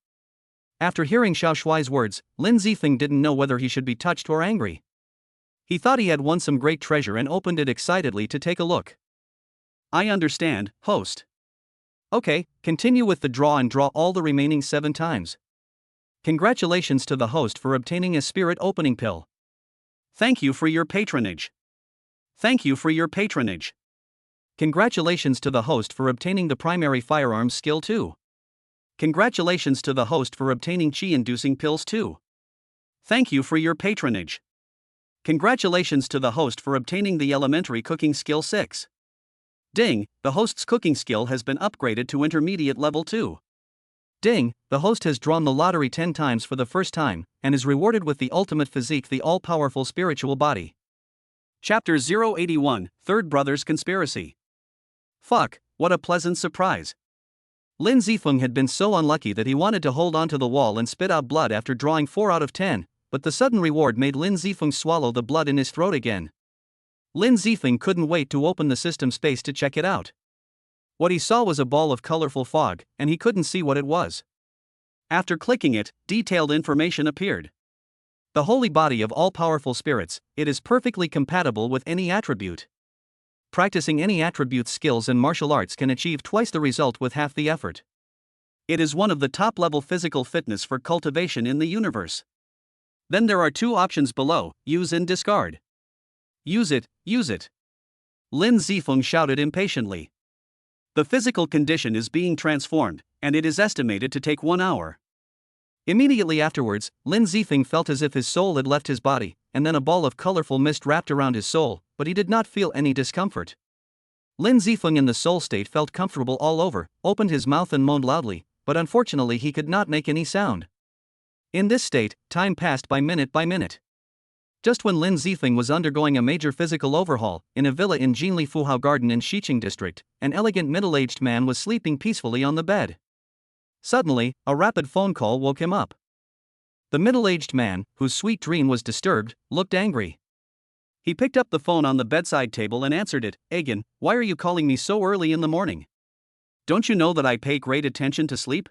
After hearing Xiao Shuai's words, Lin Zifeng didn't know whether he should be touched or angry. He thought he had won some great treasure and opened it excitedly to take a look. I understand, host. Okay, continue with the draw and draw all the remaining 7 times. Congratulations to the host for obtaining a spirit opening pill. Thank you for your patronage. Thank you for your patronage. Congratulations to the host for obtaining the primary firearms skill 2. Congratulations to the host for obtaining Qi-inducing pills 2. Thank you for your patronage. Congratulations to the host for obtaining the elementary cooking skill 6. Ding, the host's cooking skill has been upgraded to intermediate level 2. Ding, the host has drawn the lottery 10 times for the first time, and is rewarded with the ultimate physique, the all-powerful spiritual body. Chapter 081, Third Brother's Conspiracy. Fuck, what a pleasant surprise. Lin Zifeng had been so unlucky that he wanted to hold onto the wall and spit out blood after drawing 4 out of 10, but the sudden reward made Lin Zifeng swallow the blood in his throat again. Lin Zifeng couldn't wait to open the system space to check it out. What he saw was a ball of colorful fog, and he couldn't see what it was. After clicking it, detailed information appeared. The holy body of all-powerful spirits, it is perfectly compatible with any attribute. Practicing any attribute skills and martial arts can achieve twice the result with half the effort. It is one of the top-level physical fitness for cultivation in the universe. Then there are 2 options below, use and discard. Use it, use it. Lin Zifeng shouted impatiently. The physical condition is being transformed, and it is estimated to take 1 hour. Immediately afterwards, Lin Zifeng felt as if his soul had left his body, and then a ball of colorful mist wrapped around his soul, but he did not feel any discomfort. Lin Zifeng in the soul state felt comfortable all over, opened his mouth and moaned loudly, but unfortunately he could not make any sound. In this state, time passed by minute. Just when Lin Zifeng was undergoing a major physical overhaul, in a villa in Jinli Fuhao Garden in Xiqing District, an elegant middle-aged man was sleeping peacefully on the bed. Suddenly, a rapid phone call woke him up. The middle-aged man, whose sweet dream was disturbed, looked angry. He picked up the phone on the bedside table and answered it. "Agan, why are you calling me so early in the morning? Don't you know that I pay great attention to sleep?"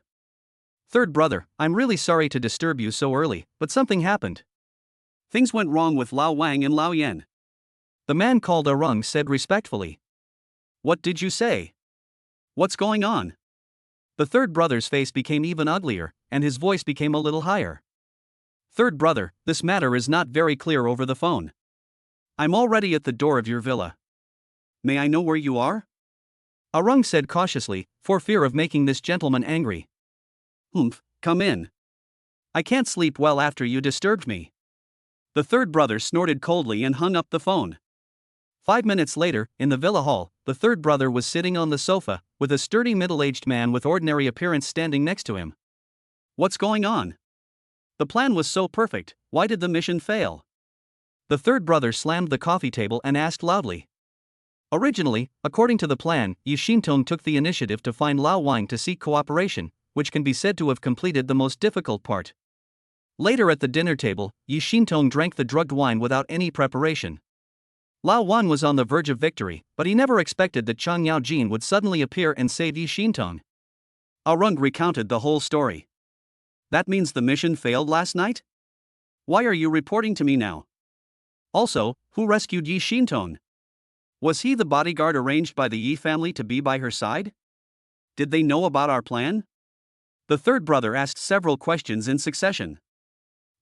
"Third brother, I'm really sorry to disturb you so early, but something happened. Things went wrong with Lao Wang and Lao Yan." The man called Arung said respectfully. "What did you say? What's going on?" The third brother's face became even uglier, and his voice became a little higher. "Third brother, this matter is not very clear over the phone. I'm already at the door of your villa." "May I know where you are?" Arung said cautiously, for fear of making this gentleman angry. Come in. I can't sleep well after you disturbed me." The third brother snorted coldly and hung up the phone. 5 minutes later, in the villa hall, the third brother was sitting on the sofa, with a sturdy middle-aged man with ordinary appearance standing next to him. "What's going on? The plan was so perfect, why did the mission fail?" The third brother slammed the coffee table and asked loudly. Originally, according to the plan, Yi Xintong took the initiative to find Lao Wang to seek cooperation, which can be said to have completed the most difficult part. Later at the dinner table, Yi Xintong drank the drugged wine without any preparation. Lao Wang was on the verge of victory, but he never expected that Chang Yaojin would suddenly appear and save Yi Xintong. Arung recounted the whole story. "That means the mission failed last night? Why are you reporting to me now? Also, who rescued Yi Xintong? Was he the bodyguard arranged by the Yi family to be by her side? Did they know about our plan?" The third brother asked several questions in succession.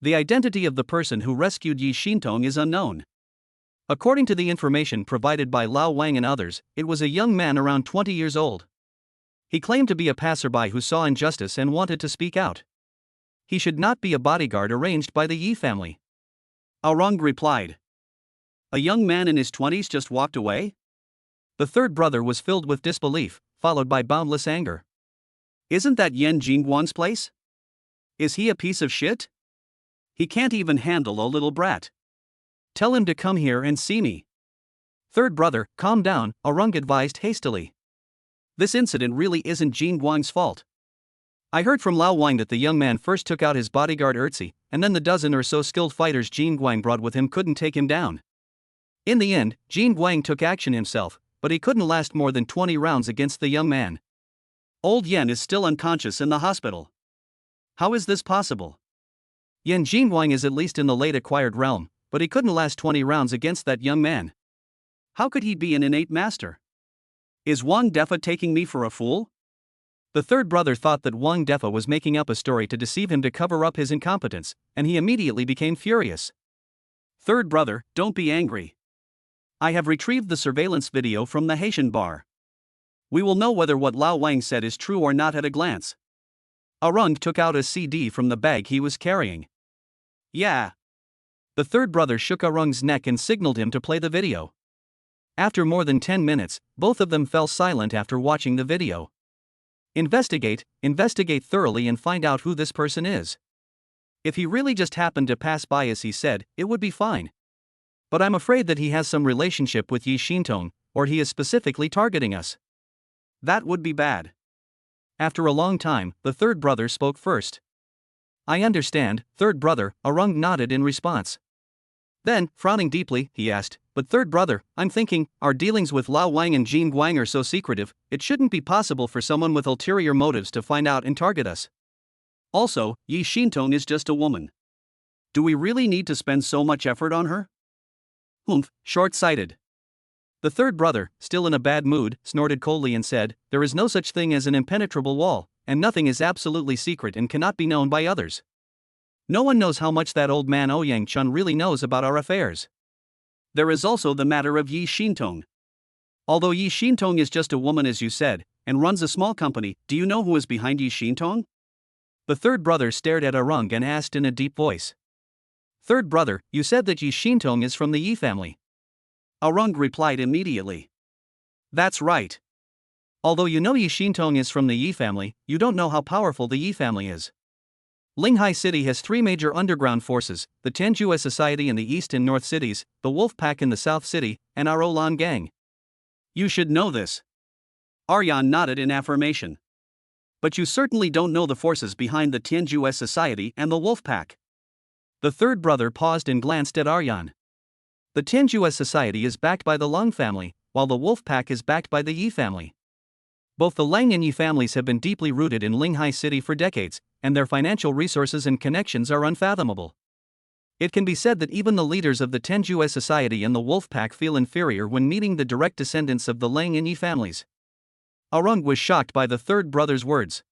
The identity of the person who rescued Yi Xintong is unknown. According to the information provided by Lao Wang and others, it was a young man around 20 years old. He claimed to be a passerby who saw injustice and wanted to speak out. He should not be a bodyguard arranged by the Yi family. Arung replied. "A young man in his 20s just walked away?" The third brother was filled with disbelief, followed by boundless anger. "Isn't that Yan Jingguang's place? Is he a piece of shit? He can't even handle a little brat. Tell him to come here and see me." "Third brother, calm down," Arung advised hastily. "This incident really isn't Jingguang's fault. I heard from Lao Wang that the young man first took out his bodyguard Erzi, and then the dozen or so skilled fighters Jingguang brought with him couldn't take him down. In the end, Jingguang took action himself, but he couldn't last more than 20 rounds against the young man. Old Yan is still unconscious in the hospital. How is this possible?" "Yan Jingguang is at least in the late acquired realm, but he couldn't last 20 rounds against that young man." "How could he be an innate master? Is Wang Defa taking me for a fool?" The third brother thought that Wang Defa was making up a story to deceive him to cover up his incompetence, and he immediately became furious. "Third brother, don't be angry. I have retrieved the surveillance video from the Haitian bar. We will know whether what Lao Wang said is true or not at a glance." Arung took out a CD from the bag he was carrying. "Yeah. The third brother shook Arung's neck and signaled him to play the video. After more than 10 minutes, both of them fell silent after watching the video. Investigate thoroughly and find out who this person is. If he really just happened to pass by as he said, it would be fine. But I'm afraid that he has some relationship with Yi Shintong, or he is specifically targeting us. That would be bad. After a long time, the third brother spoke first. I understand, third brother, Arung nodded in response. Then, frowning deeply, he asked, but third brother, I'm thinking, our dealings with Lao Wang and Jin Guang are so secretive, it shouldn't be possible for someone with ulterior motives to find out and target us. Also, Yi Shintong is just a woman. Do we really need to spend so much effort on her? Humph, short-sighted. The third brother, still in a bad mood, snorted coldly and said, there is no such thing as an impenetrable wall, and nothing is absolutely secret and cannot be known by others. No one knows how much that old man Ouyang Chun really knows about our affairs. There is also the matter of Yi Shintong. Although Yi Shintong is just a woman as you said, and runs a small company, do you know who is behind Yi Shintong? The third brother stared at Arung and asked in a deep voice. Third brother, you said that Yi Shintong is from the Yi family. Arung replied immediately. That's right. Although you know Yi Shintong is from the Yi family, you don't know how powerful the Yi family is. Linghai City has 3 major underground forces, the Tianjue Society in the east and north cities, the Wolf Pack in the south city, and our Olan gang. You should know this. Aryan nodded in affirmation. But you certainly don't know the forces behind the Tianjue Society and the Wolf Pack. The third brother paused and glanced at Aryan. The Tianjue Society is backed by the Lung family, while the Wolf Pack is backed by the Yi family. Both the Lang and Yi families have been deeply rooted in Linghai City for decades, and their financial resources and connections are unfathomable. It can be said that even the leaders of the Tianjue Society and the Wolf Pack feel inferior when meeting the direct descendants of the Lang and Yi families. Arung was shocked by the third brother's words.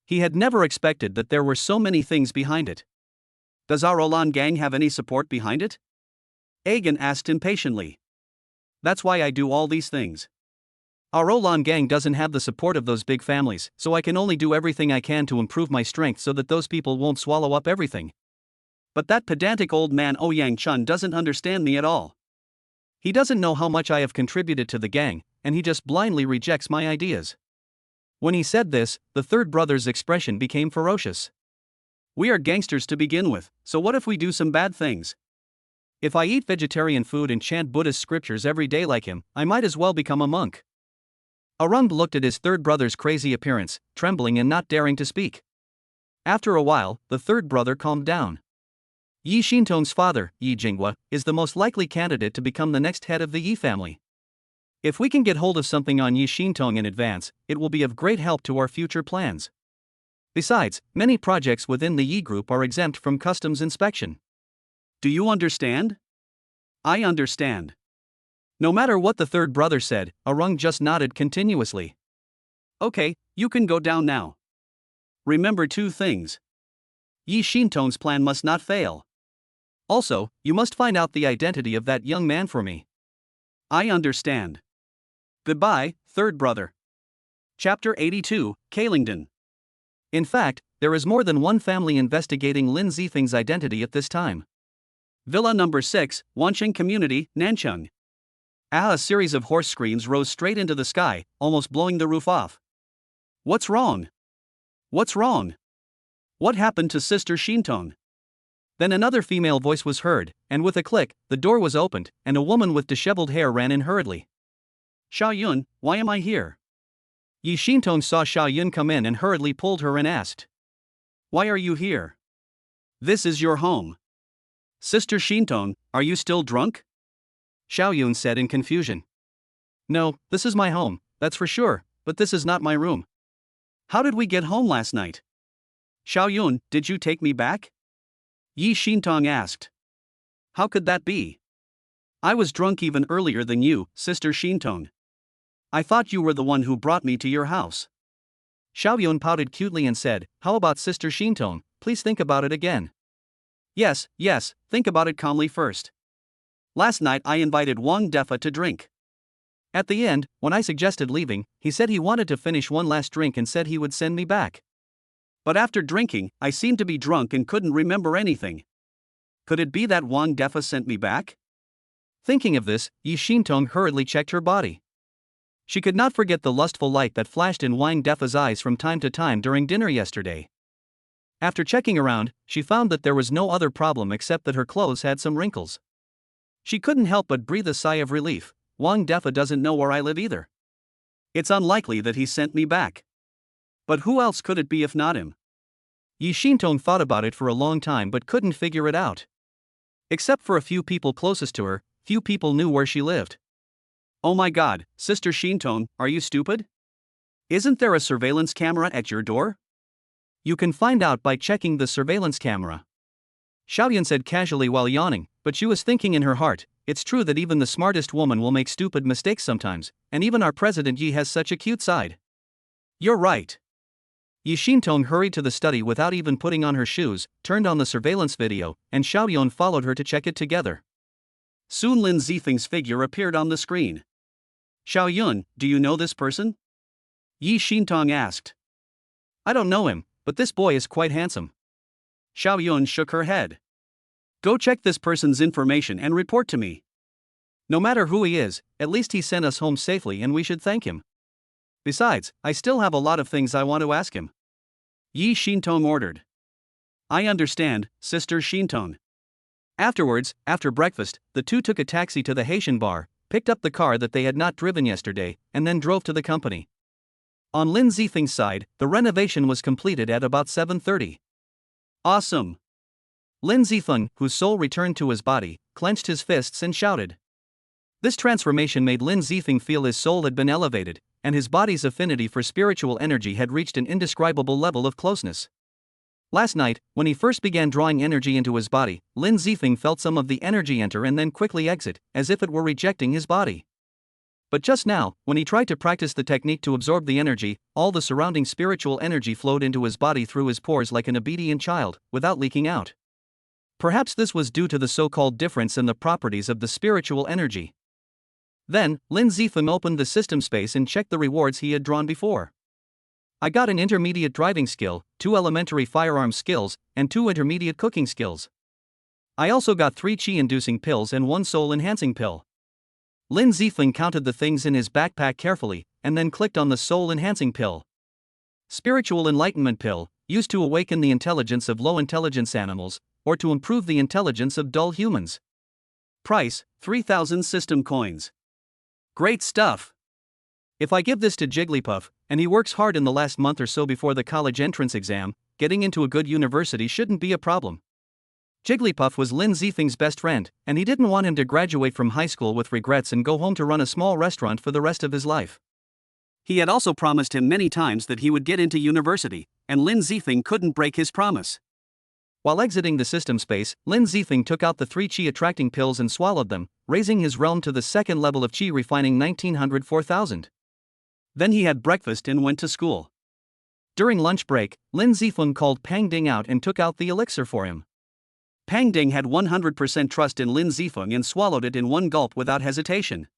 He had never expected that there were so many things behind it. Does our Olan gang have any support behind it? Agan asked impatiently. That's why I do all these things. Our Olan gang doesn't have the support of those big families, so I can only do everything I can to improve my strength so that those people won't swallow up everything. But that pedantic old man Ouyang Chun doesn't understand me at all. He doesn't know how much I have contributed to the gang, and he just blindly rejects my ideas. When he said this, the third brother's expression became ferocious. We are gangsters to begin with, so what if we do some bad things? If I eat vegetarian food and chant Buddhist scriptures every day like him, I might as well become a monk. Arung looked at his third brother's crazy appearance, trembling and not daring to speak. After a while, the third brother calmed down. Yi Shintong's father, Yi Jinghua, is the most likely candidate to become the next head of the Yi family. If we can get hold of something on Yi Shintong in advance, it will be of great help to our future plans. Besides, many projects within the Yi group are exempt from customs inspection. Do you understand? I understand. No matter what the third brother said, Arung just nodded continuously. Okay, you can go down now. Remember 2 things. Yi Shintong's plan must not fail. Also, you must find out the identity of that young man for me. I understand. Goodbye, third brother. Chapter 82, Kalingdon. In fact, there is more than one family investigating Lin Zifeng's identity at this time. Villa number 6, Wancheng Community, Nancheng. A series of horse screams rose straight into the sky, almost blowing the roof off. What's wrong? What's wrong? What happened to Sister Shintong? Then another female voice was heard, and with a click, the door was opened, and a woman with disheveled hair ran in hurriedly. Xiao Yun, why am I here? Yi Shintong saw Xiao Yun come in and hurriedly pulled her and asked. Why are you here? This is your home. Sister Shintong, are you still drunk? Xiao Yun said in confusion. No, this is my home, that's for sure, but this is not my room. How did we get home last night? Xiao Yun, did you take me back? Yi Shintong asked. How could that be? I was drunk even earlier than you, Sister Shintong. I thought you were the one who brought me to your house. Xiao Yun pouted cutely and said, how about Sister Shintong, please think about it again. Yes, think about it calmly first. Last night I invited Wang Defa to drink. At the end, when I suggested leaving, he said he wanted to finish one last drink and said he would send me back. But after drinking, I seemed to be drunk and couldn't remember anything. Could it be that Wang Defa sent me back? Thinking of this, Yi Xintong hurriedly checked her body. She could not forget the lustful light that flashed in Wang Defa's eyes from time to time during dinner yesterday. After checking around, she found that there was no other problem except that her clothes had some wrinkles. She couldn't help but breathe a sigh of relief. Wang Defa doesn't know where I live either. It's unlikely that he sent me back. But who else could it be if not him? Yi Xintong thought about it for a long time but couldn't figure it out. Except for a few people closest to her, few people knew where she lived. Oh my god, Sister Xintong, are you stupid? Isn't there a surveillance camera at your door? You can find out by checking the surveillance camera. Xiaoyan said casually while yawning, but she was thinking in her heart, it's true that even the smartest woman will make stupid mistakes sometimes, and even our President Yi has such a cute side. You're right. Yi Xintong hurried to the study without even putting on her shoes, turned on the surveillance video, and Xiaoyan followed her to check it together. Soon Lin Zifeng's figure appeared on the screen. Xiaoyun, do you know this person? Yi Xintong asked. I don't know him, but this boy is quite handsome. Xiaoyun shook her head. Go check this person's information and report to me. No matter who he is, at least he sent us home safely and we should thank him. Besides, I still have a lot of things I want to ask him. Yi Xintong ordered. I understand, Sister Xintong. Afterwards, after breakfast, the two took a taxi to the Haitian bar, picked up the car that they had not driven yesterday, and then drove to the company. On Lin Zifeng's side, the renovation was completed at about 7:30. Awesome! Lin Zifeng, whose soul returned to his body, clenched his fists and shouted. This transformation made Lin Zifeng feel his soul had been elevated, and his body's affinity for spiritual energy had reached an indescribable level of closeness. Last night, when he first began drawing energy into his body, Lin Zifeng felt some of the energy enter and then quickly exit, as if it were rejecting his body. But just now, when he tried to practice the technique to absorb the energy, all the surrounding spiritual energy flowed into his body through his pores like an obedient child, without leaking out. Perhaps this was due to the so-called difference in the properties of the spiritual energy. Then, Lin Zifeng opened the system space and checked the rewards he had drawn before. I got an intermediate driving skill, 2 elementary firearm skills, and 2 intermediate cooking skills. I also got 3 chi-inducing pills and 1 soul-enhancing pill. Lin Zifeng counted the things in his backpack carefully, and then clicked on the soul-enhancing pill. Spiritual enlightenment pill, used to awaken the intelligence of low-intelligence animals, or to improve the intelligence of dull humans. Price, 3,000 system coins. Great stuff! If I give this to Jigglypuff, and he works hard in the last month or so before the college entrance exam, getting into a good university shouldn't be a problem. Jigglypuff was Lin Zifeng's best friend, and he didn't want him to graduate from high school with regrets and go home to run a small restaurant for the rest of his life. He had also promised him many times that he would get into university, and Lin Zifeng couldn't break his promise. While exiting the system space, Lin Zifeng took out the 3 chi-attracting pills and swallowed them, raising his realm to the second level of chi refining 1904,000. Then he had breakfast and went to school. During lunch break, Lin Zifeng called Pang Ding out and took out the elixir for him. Pang Ding had 100% trust in Lin Zifeng and swallowed it in one gulp without hesitation.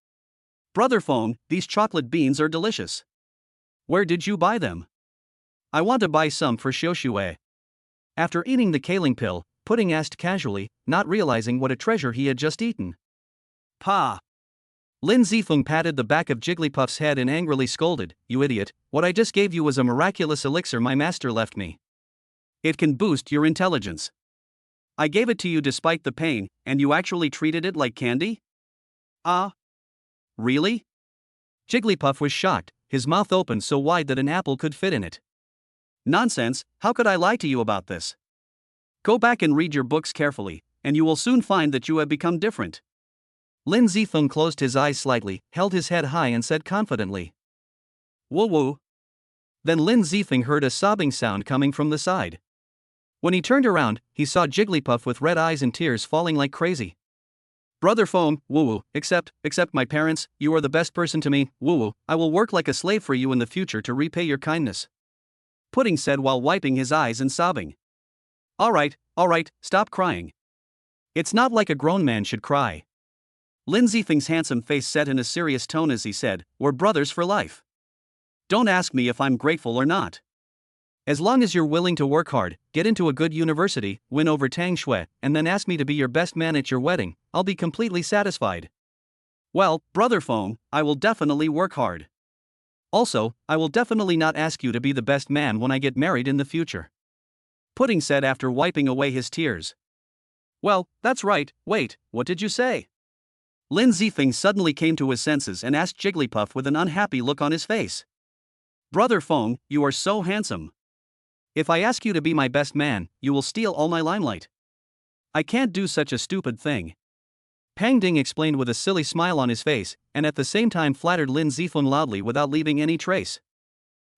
Brother Feng, these chocolate beans are delicious. Where did you buy them? I want to buy some for Xiaoxue. After eating the kaling pill, Pudding asked casually, not realizing what a treasure he had just eaten. Pa! Lin Zifeng patted the back of Jigglypuff's head and angrily scolded, You idiot, what I just gave you was a miraculous elixir my master left me. It can boost your intelligence. I gave it to you despite the pain, and you actually treated it like candy? Ah? Really? Jigglypuff was shocked, his mouth opened so wide that an apple could fit in it. Nonsense, how could I lie to you about this? Go back and read your books carefully, and you will soon find that you have become different. Lin Zifeng closed his eyes slightly, held his head high and said confidently. Woo-woo. Then Lin Zifeng heard a sobbing sound coming from the side. When he turned around, he saw Jigglypuff with red eyes and tears falling like crazy. Brother Feng, woo-woo, except my parents, you are the best person to me, woo-woo, I will work like a slave for you in the future to repay your kindness. Pudding said while wiping his eyes and sobbing. All right, stop crying. It's not like a grown man should cry. Lin Zifeng's handsome face set in a serious tone as he said, We're brothers for life. Don't ask me if I'm grateful or not. As long as you're willing to work hard, get into a good university, win over Tang Shui, and then ask me to be your best man at your wedding, I'll be completely satisfied. Well, Brother Feng, I will definitely work hard. Also, I will definitely not ask you to be the best man when I get married in the future. Pudding said after wiping away his tears. Well, that's right, wait, what did you say? Lin Zifeng suddenly came to his senses and asked Jigglypuff with an unhappy look on his face. Brother Feng, you are so handsome. If I ask you to be my best man, you will steal all my limelight. I can't do such a stupid thing. Pang Ding explained with a silly smile on his face, and at the same time flattered Lin Zifeng loudly without leaving any trace.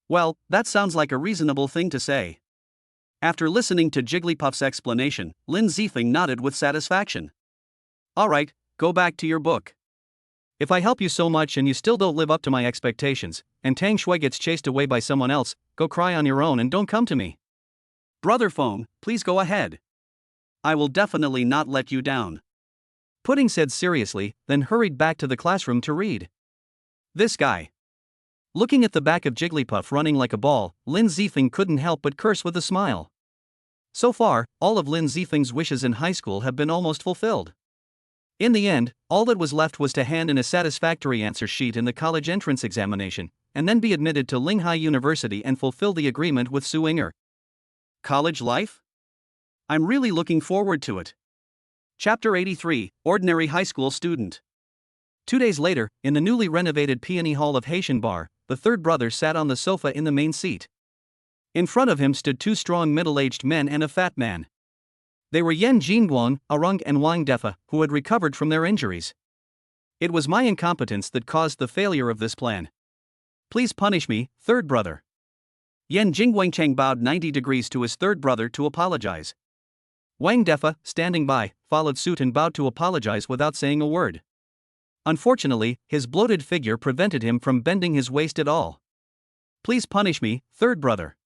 Well, that sounds like a reasonable thing to say. After listening to Jigglypuff's explanation, Lin Zifeng nodded with satisfaction. Alright, go back to your book. If I help you so much and you still don't live up to my expectations, and Tang Shui gets chased away by someone else, go cry on your own and don't come to me. Brother Feng, please go ahead. I will definitely not let you down. Pudding said seriously, then hurried back to the classroom to read. This guy. Looking at the back of Jigglypuff running like a ball, Lin Zifeng couldn't help but curse with a smile. So far, all of Lin Zifeng's wishes in high school have been almost fulfilled. In the end, all that was left was to hand in a satisfactory answer sheet in the college entrance examination, and then be admitted to Linghai University and fulfill the agreement with Su Yinger. College life? I'm really looking forward to it. Chapter 83, Ordinary High School Student. 2 days later, in the newly renovated Peony Hall of Haitian Bar, the third brother sat on the sofa in the main seat. In front of him stood 2 strong middle-aged men and a fat man. They were Yan Jingguang, Arung and Wang Defa, who had recovered from their injuries. It was my incompetence that caused the failure of this plan. Please punish me, third brother. Yan Jingguang bowed 90 degrees to his third brother to apologize. Wang Defa, standing by, followed suit and bowed to apologize without saying a word. Unfortunately, his bloated figure prevented him from bending his waist at all. Please punish me, third brother.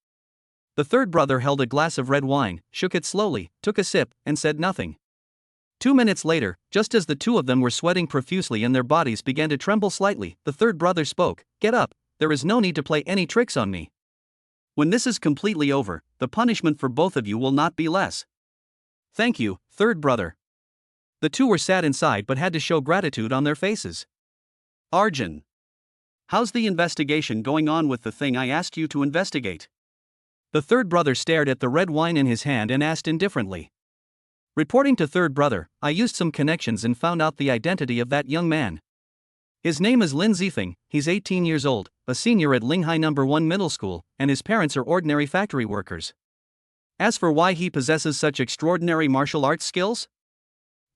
The third brother held a glass of red wine, shook it slowly, took a sip, and said nothing. 2 minutes later, just as the two of them were sweating profusely and their bodies began to tremble slightly, the third brother spoke. Get up, there is no need to play any tricks on me. When this is completely over, the punishment for both of you will not be less. Thank you, third brother. The two were sad inside but had to show gratitude on their faces. Arjun. How's the investigation going on with the thing I asked you to investigate? The third brother stared at the red wine in his hand and asked indifferently. Reporting to third brother, I used some connections and found out the identity of that young man. His name is Lin Zifeng, he's 18 years old, a senior at Linghai No. 1 Middle School, and his parents are ordinary factory workers. As for why he possesses such extraordinary martial arts skills?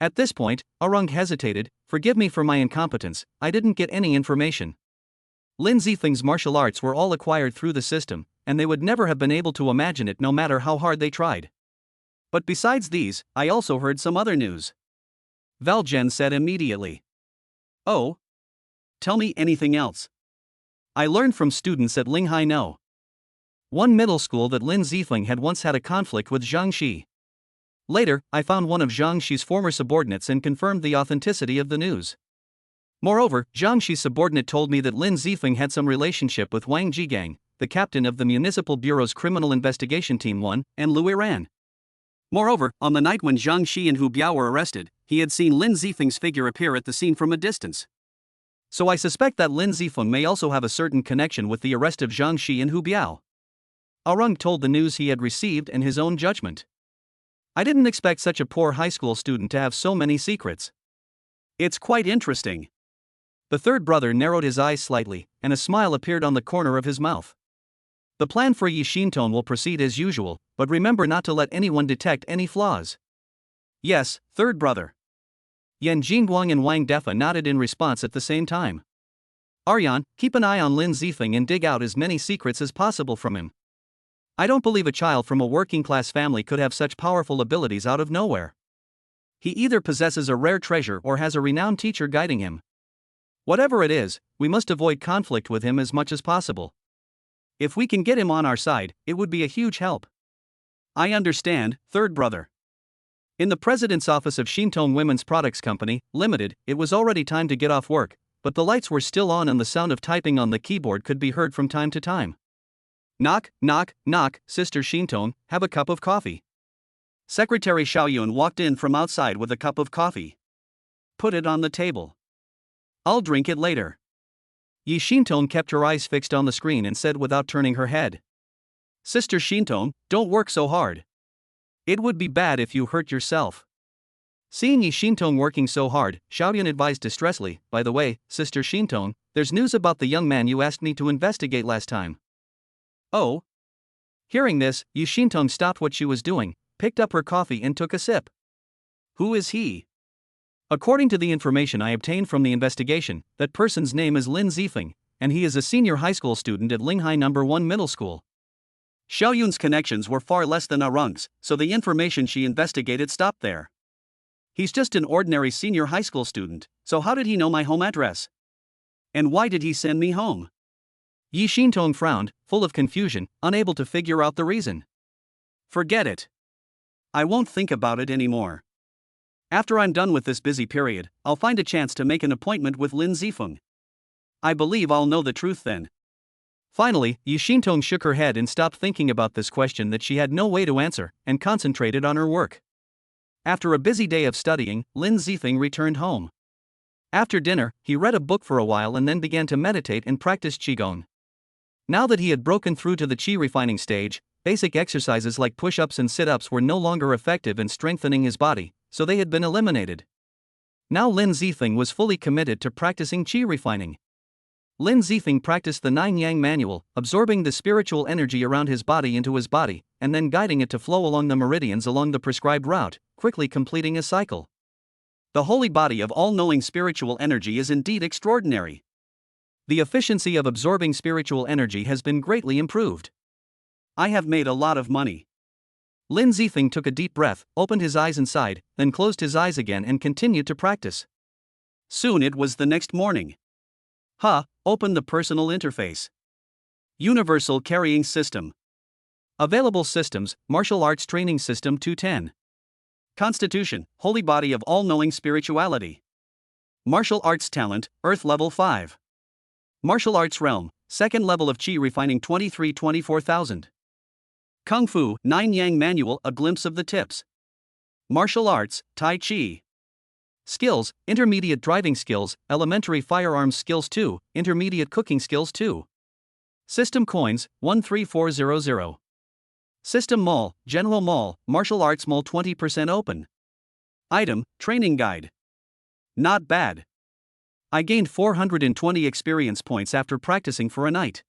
At this point, Arung hesitated. Forgive me for my incompetence, I didn't get any information. Lin Zifeng's martial arts were all acquired through the system, and they would never have been able to imagine it no matter how hard they tried. But besides these, I also heard some other news. Valjean said immediately. Oh? Tell me anything else. I learned from students at Linghai No. 1 Middle School that Lin Zifeng had once had a conflict with Zhang Shi. Later, I found one of Zhang Shi's former subordinates and confirmed the authenticity of the news. Moreover, Zhang Shi's subordinate told me that Lin Zifeng had some relationship with Wang Jigang, the captain of the Municipal Bureau's Criminal Investigation Team 1, and Louis Ran. Moreover, on the night when Zhang Shi and Hu Biao were arrested, he had seen Lin Zifeng's figure appear at the scene from a distance. So I suspect that Lin Zifeng may also have a certain connection with the arrest of Zhang Shi and Hu Biao. Arung told the news he had received and his own judgment. I didn't expect such a poor high school student to have so many secrets. It's quite interesting. The third brother narrowed his eyes slightly, and a smile appeared on the corner of his mouth. The plan for Yi Xintong will proceed as usual, but remember not to let anyone detect any flaws. Yes, third brother. Yan Jingguang and Wang Defa nodded in response at the same time. Aryan, keep an eye on Lin Zifeng and dig out as many secrets as possible from him. I don't believe a child from a working-class family could have such powerful abilities out of nowhere. He either possesses a rare treasure or has a renowned teacher guiding him. Whatever it is, we must avoid conflict with him as much as possible. If we can get him on our side, it would be a huge help. I understand, third brother. In the president's office of Xintong Women's Products Company, Limited, it was already time to get off work, but the lights were still on and the sound of typing on the keyboard could be heard from time to time. Knock, knock, knock, Sister Shintong, have a cup of coffee. Secretary Xiaoyun walked in from outside with a cup of coffee. Put it on the table. I'll drink it later. Yi Shintong kept her eyes fixed on the screen and said without turning her head. Sister Shintong, don't work so hard. It would be bad if you hurt yourself. Seeing Yi Shintong working so hard, Xiaoyun advised distressfully, by the way, Sister Shintong, there's news about the young man you asked me to investigate last time. Oh? Hearing this, Yi Shintong stopped what she was doing, picked up her coffee and took a sip. Who is he? According to the information I obtained from the investigation, that person's name is Lin Zifeng, and he is a senior high school student at Linghai No. 1 Middle School. Xiaoyun's connections were far less than Arung's, so the information she investigated stopped there. He's just an ordinary senior high school student, so how did he know my home address? And why did he send me home? Yi Shintong frowned, full of confusion, unable to figure out the reason. Forget it. I won't think about it anymore. After I'm done with this busy period, I'll find a chance to make an appointment with Lin Zifeng. I believe I'll know the truth then. Finally, Yi Shintong shook her head and stopped thinking about this question that she had no way to answer, and concentrated on her work. After a busy day of studying, Lin Zifeng returned home. After dinner, he read a book for a while and then began to meditate and practice Qigong. Now that he had broken through to the Qi refining stage, basic exercises like push-ups and sit-ups were no longer effective in strengthening his body, so they had been eliminated. Now Lin Zifeng was fully committed to practicing Qi refining. Lin Zifeng practiced the 9-Yang manual, absorbing the spiritual energy around his body into his body, and then guiding it to flow along the meridians along the prescribed route, quickly completing a cycle. The holy body of all-knowing spiritual energy is indeed extraordinary. The efficiency of absorbing spiritual energy has been greatly improved. I have made a lot of money. Lin Zifeng took a deep breath, opened his eyes and sighed, then closed his eyes again and continued to practice. Soon it was the next morning. Open the personal interface. Universal Carrying System. Available systems, Martial Arts Training System 210. Constitution, Holy Body of All-Knowing Spirituality. Martial Arts Talent, Earth Level 5. Martial Arts Realm, Second Level of Qi Refining 24,000. Kung Fu, 9-Yang Manual, A Glimpse of the Tips. Martial Arts, Tai Chi. Skills, Intermediate Driving Skills, Elementary Firearms Skills 2, Intermediate Cooking Skills 2. System Coins, 13400. System Mall, General Mall, Martial Arts Mall 20% open. Item, Training Guide. Not bad. I gained 420 experience points after practicing for a night.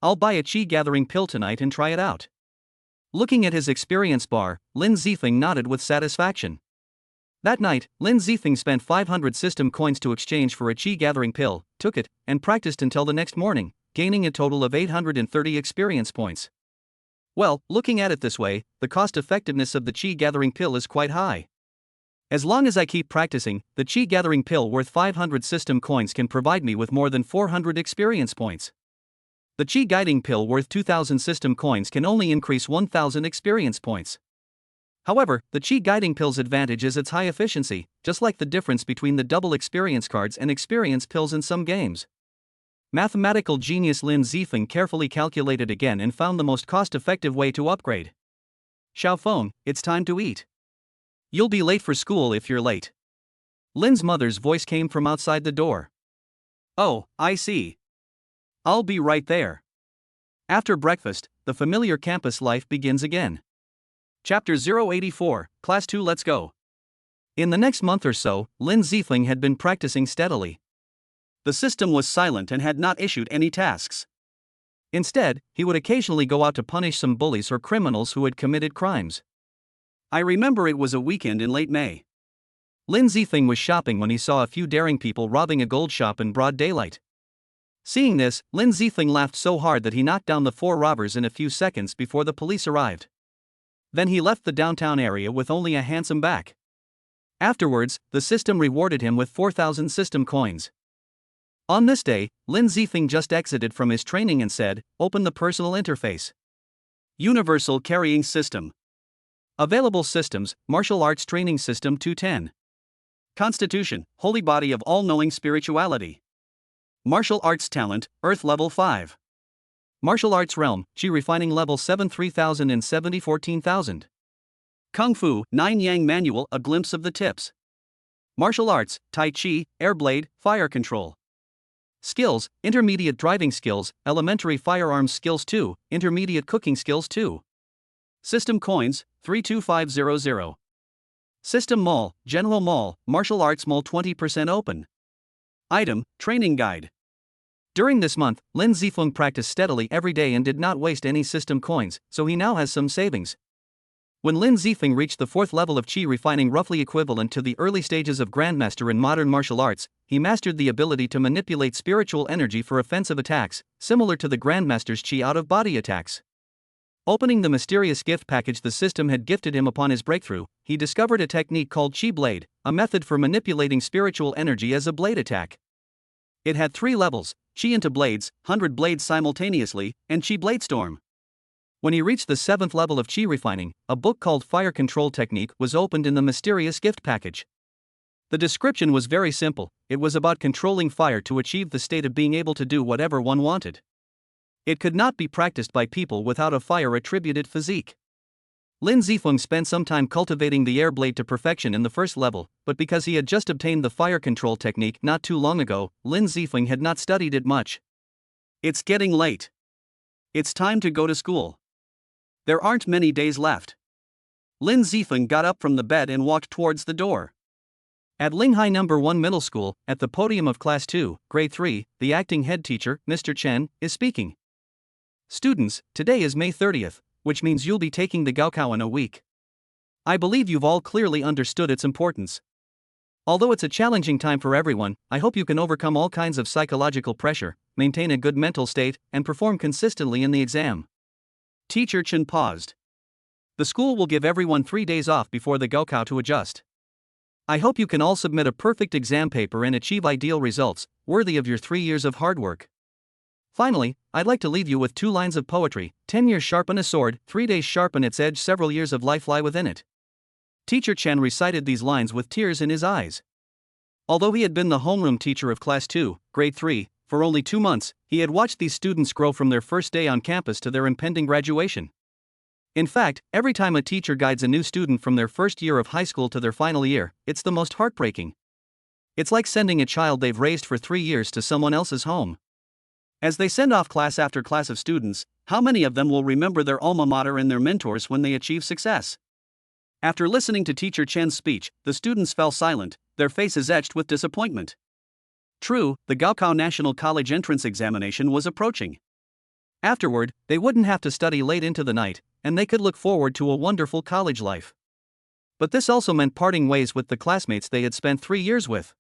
I'll buy a Qi Gathering pill tonight and try it out. Looking at his experience bar, Lin Zifeng nodded with satisfaction. That night, Lin Zifeng spent 500 system coins to exchange for a Qi Gathering pill, took it, and practiced until the next morning, gaining a total of 830 experience points. Well, looking at it this way, the cost-effectiveness of the Qi Gathering pill is quite high. As long as I keep practicing, the Qi Gathering pill worth 500 system coins can provide me with more than 400 experience points. The Qi Guiding pill worth 2,000 system coins can only increase 1,000 experience points. However, the Qi Guiding pill's advantage is its high efficiency, just like the difference between the double experience cards and experience pills in some games. Mathematical genius Lin Zifeng carefully calculated again and found the most cost-effective way to upgrade. Xiaofeng, it's time to eat. You'll be late for school if you're late. Lin's mother's voice came from outside the door. Oh, I see. I'll be right there. After breakfast, the familiar campus life begins again. Chapter 084, Class 2 Let's Go. In the next month or so, Lin Zifeng had been practicing steadily. The system was silent and had not issued any tasks. Instead, he would occasionally go out to punish some bullies or criminals who had committed crimes. I remember it was a weekend in late May. Lin Zifeng was shopping when he saw a few daring people robbing a gold shop in broad daylight. Seeing this, Lin Zifeng laughed so hard that he knocked down the 4 robbers in a few seconds before the police arrived. Then he left the downtown area with only a handsome back. Afterwards, the system rewarded him with 4,000 system coins. On this day, Lin Zifeng just exited from his training and said, "Open the personal interface." Universal Carrying System. Available systems, Martial Arts Training System 210. Constitution, Holy Body of All-Knowing Spirituality. Martial Arts Talent, Earth Level 5. Martial arts realm, Chi refining level 7 3000 and 70 14,000. Kung Fu, 9 Yang manual, a glimpse of the tips. Martial arts, Tai Chi, air blade, fire control. Skills, intermediate driving skills, elementary firearms skills 2, intermediate cooking skills 2. System coins, 32500. System Mall, General Mall, Martial Arts Mall 20% open. Item, Training Guide. During this month, Lin Zifeng practiced steadily every day and did not waste any system coins, so he now has some savings. When Lin Zifeng reached the 4th level of Qi refining, roughly equivalent to the early stages of Grandmaster in modern martial arts, he mastered the ability to manipulate spiritual energy for offensive attacks, similar to the Grandmaster's Qi out-of-body attacks. Opening the mysterious gift package the system had gifted him upon his breakthrough, he discovered a technique called Qi Blade, a method for manipulating spiritual energy as a blade attack. It had 3 levels: Qi into blades, 100 blades simultaneously, and Qi Blade Storm. When he reached the 7th level of Qi refining, a book called Fire Control Technique was opened in the mysterious gift package. The description was very simple: it was about controlling fire to achieve the state of being able to do whatever one wanted. It could not be practiced by people without a fire-attributed physique. Lin Zifeng spent some time cultivating the air blade to perfection in the 1st level, but because he had just obtained the fire control technique not too long ago, Lin Zifeng had not studied it much. It's getting late. It's time to go to school. There aren't many days left. Lin Zifeng got up from the bed and walked towards the door. At Linghai No. 1 Middle School, at the podium of Class 2, Grade 3, the acting head teacher, Mr. Chen, is speaking. Students, today is May 30th, which means you'll be taking the Gaokao in a week. I believe you've all clearly understood its importance. Although it's a challenging time for everyone, I hope you can overcome all kinds of psychological pressure, maintain a good mental state, and perform consistently in the exam. Teacher Chen paused. The school will give everyone 3 days off before the Gaokao to adjust. I hope you can all submit a perfect exam paper and achieve ideal results, worthy of your 3 years of hard work. Finally, I'd like to leave you with 2 lines of poetry: 10 years sharpen a sword, 3 days sharpen its edge, several years of life lie within it. Teacher Chen recited these lines with tears in his eyes. Although he had been the homeroom teacher of Class 2, Grade 3, for only 2 months, he had watched these students grow from their first day on campus to their impending graduation. In fact, every time a teacher guides a new student from their first year of high school to their final year, it's the most heartbreaking. It's like sending a child they've raised for 3 years to someone else's home. As they send off class after class of students, how many of them will remember their alma mater and their mentors when they achieve success? After listening to Teacher Chen's speech, the students fell silent, their faces etched with disappointment. True, the Gaokao National College entrance examination was approaching. Afterward, they wouldn't have to study late into the night, and they could look forward to a wonderful college life. But this also meant parting ways with the classmates they had spent 3 years with.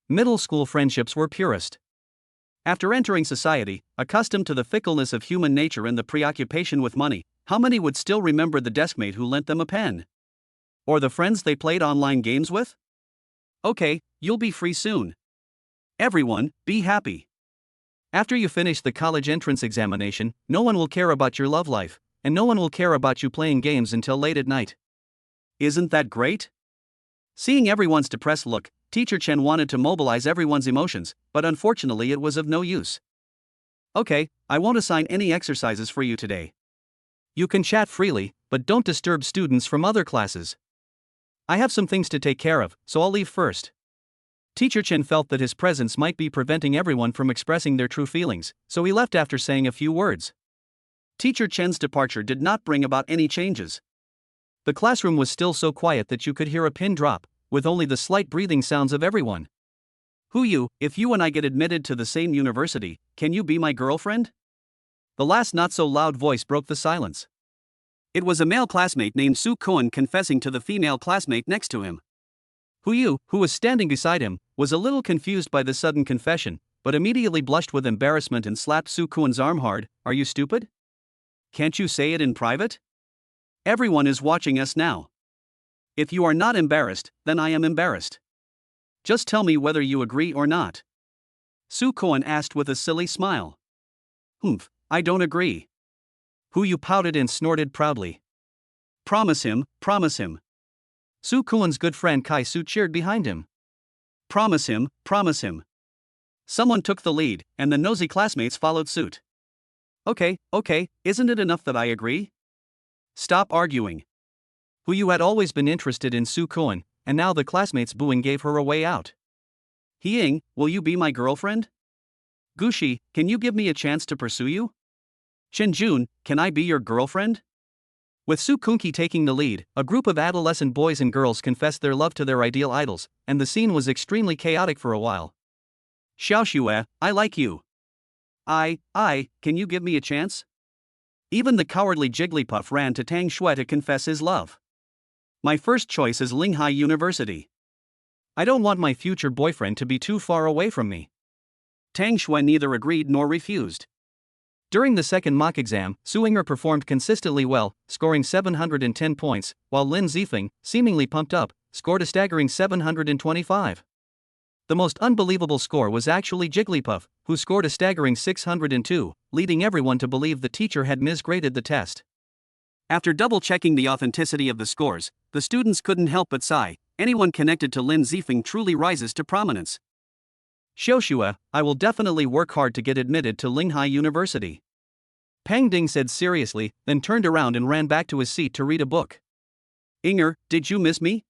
Middle school friendships were purest. After entering society, accustomed to the fickleness of human nature and the preoccupation with money, how many would still remember the deskmate who lent them a pen? Or the friends they played online games with? Okay, you'll be free soon. Everyone, be happy. After you finish the college entrance examination, no one will care about your love life, and no one will care about you playing games until late at night. Isn't that great? Seeing everyone's depressed look, Teacher Chen wanted to mobilize everyone's emotions, but unfortunately it was of no use. Okay, I won't assign any exercises for you today. You can chat freely, but don't disturb students from other classes. I have some things to take care of, so I'll leave first. Teacher Chen felt that his presence might be preventing everyone from expressing their true feelings, so he left after saying a few words. Teacher Chen's departure did not bring about any changes. The classroom was still so quiet that you could hear a pin drop, with only the slight breathing sounds of everyone. If you and I get admitted to the same university, can you be my girlfriend? The last not-so-loud voice broke the silence. It was a male classmate named Su Kuan confessing to the female classmate next to him. Yu, who was standing beside him, was a little confused by the sudden confession, but immediately blushed with embarrassment and slapped Su Kuan's arm hard. Are you stupid? Can't you say it in private? Everyone is watching us now. If you are not embarrassed, then I am embarrassed. Just tell me whether you agree or not. Su Kuan asked with a silly smile. I don't agree. Yu pouted and snorted proudly. Promise him, promise him. Su Kuan's good friend Kai Su cheered behind him. Promise him, promise him. Someone took the lead, and the nosy classmates followed suit. Okay, isn't it enough that I agree? Stop arguing. Who you had always been interested in Su Koen, and now the classmates booing gave her a way out. Hiying, will you be my girlfriend? Gushi, can you give me a chance to pursue you? Shinjun, can I be your girlfriend? With Su Kunki taking the lead, a group of adolescent boys and girls confessed their love to their ideal idols, and the scene was extremely chaotic for a while. Xiaoxue, I like you. Can you give me a chance? Even the cowardly Jigglypuff ran to Tang Shui to confess his love. My first choice is Linghai University. I don't want my future boyfriend to be too far away from me. Tang Shui neither agreed nor refused. During the second mock exam, Su Ying'er performed consistently well, scoring 710 points, while Lin Zifeng, seemingly pumped up, scored a staggering 725. The most unbelievable score was actually Jigglypuff, who scored a staggering 602, leading everyone to believe the teacher had misgraded the test. After double-checking the authenticity of the scores, the students couldn't help but sigh. Anyone connected to Lin Zifeng truly rises to prominence. Xiaoxue, I will definitely work hard to get admitted to Linghai University. Pang Ding said seriously, then turned around and ran back to his seat to read a book. Inger, did you miss me?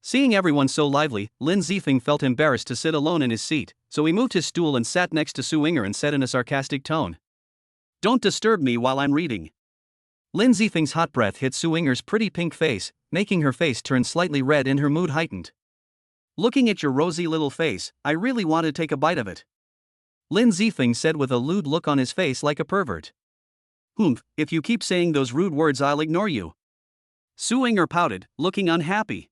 Seeing everyone so lively, Lin Zifeng felt embarrassed to sit alone in his seat, so he moved his stool and sat next to Su Ying'er and said in a sarcastic tone, "Don't disturb me while I'm reading." Lin Zifeng's hot breath hit Su Ying'er's pretty pink face, making her face turn slightly red and her mood heightened. "Looking at your rosy little face, I really want to take a bite of it," Lin Zifeng said with a lewd look on his face like a pervert. If you keep saying those rude words I'll ignore you." Su Ying'er pouted, looking unhappy.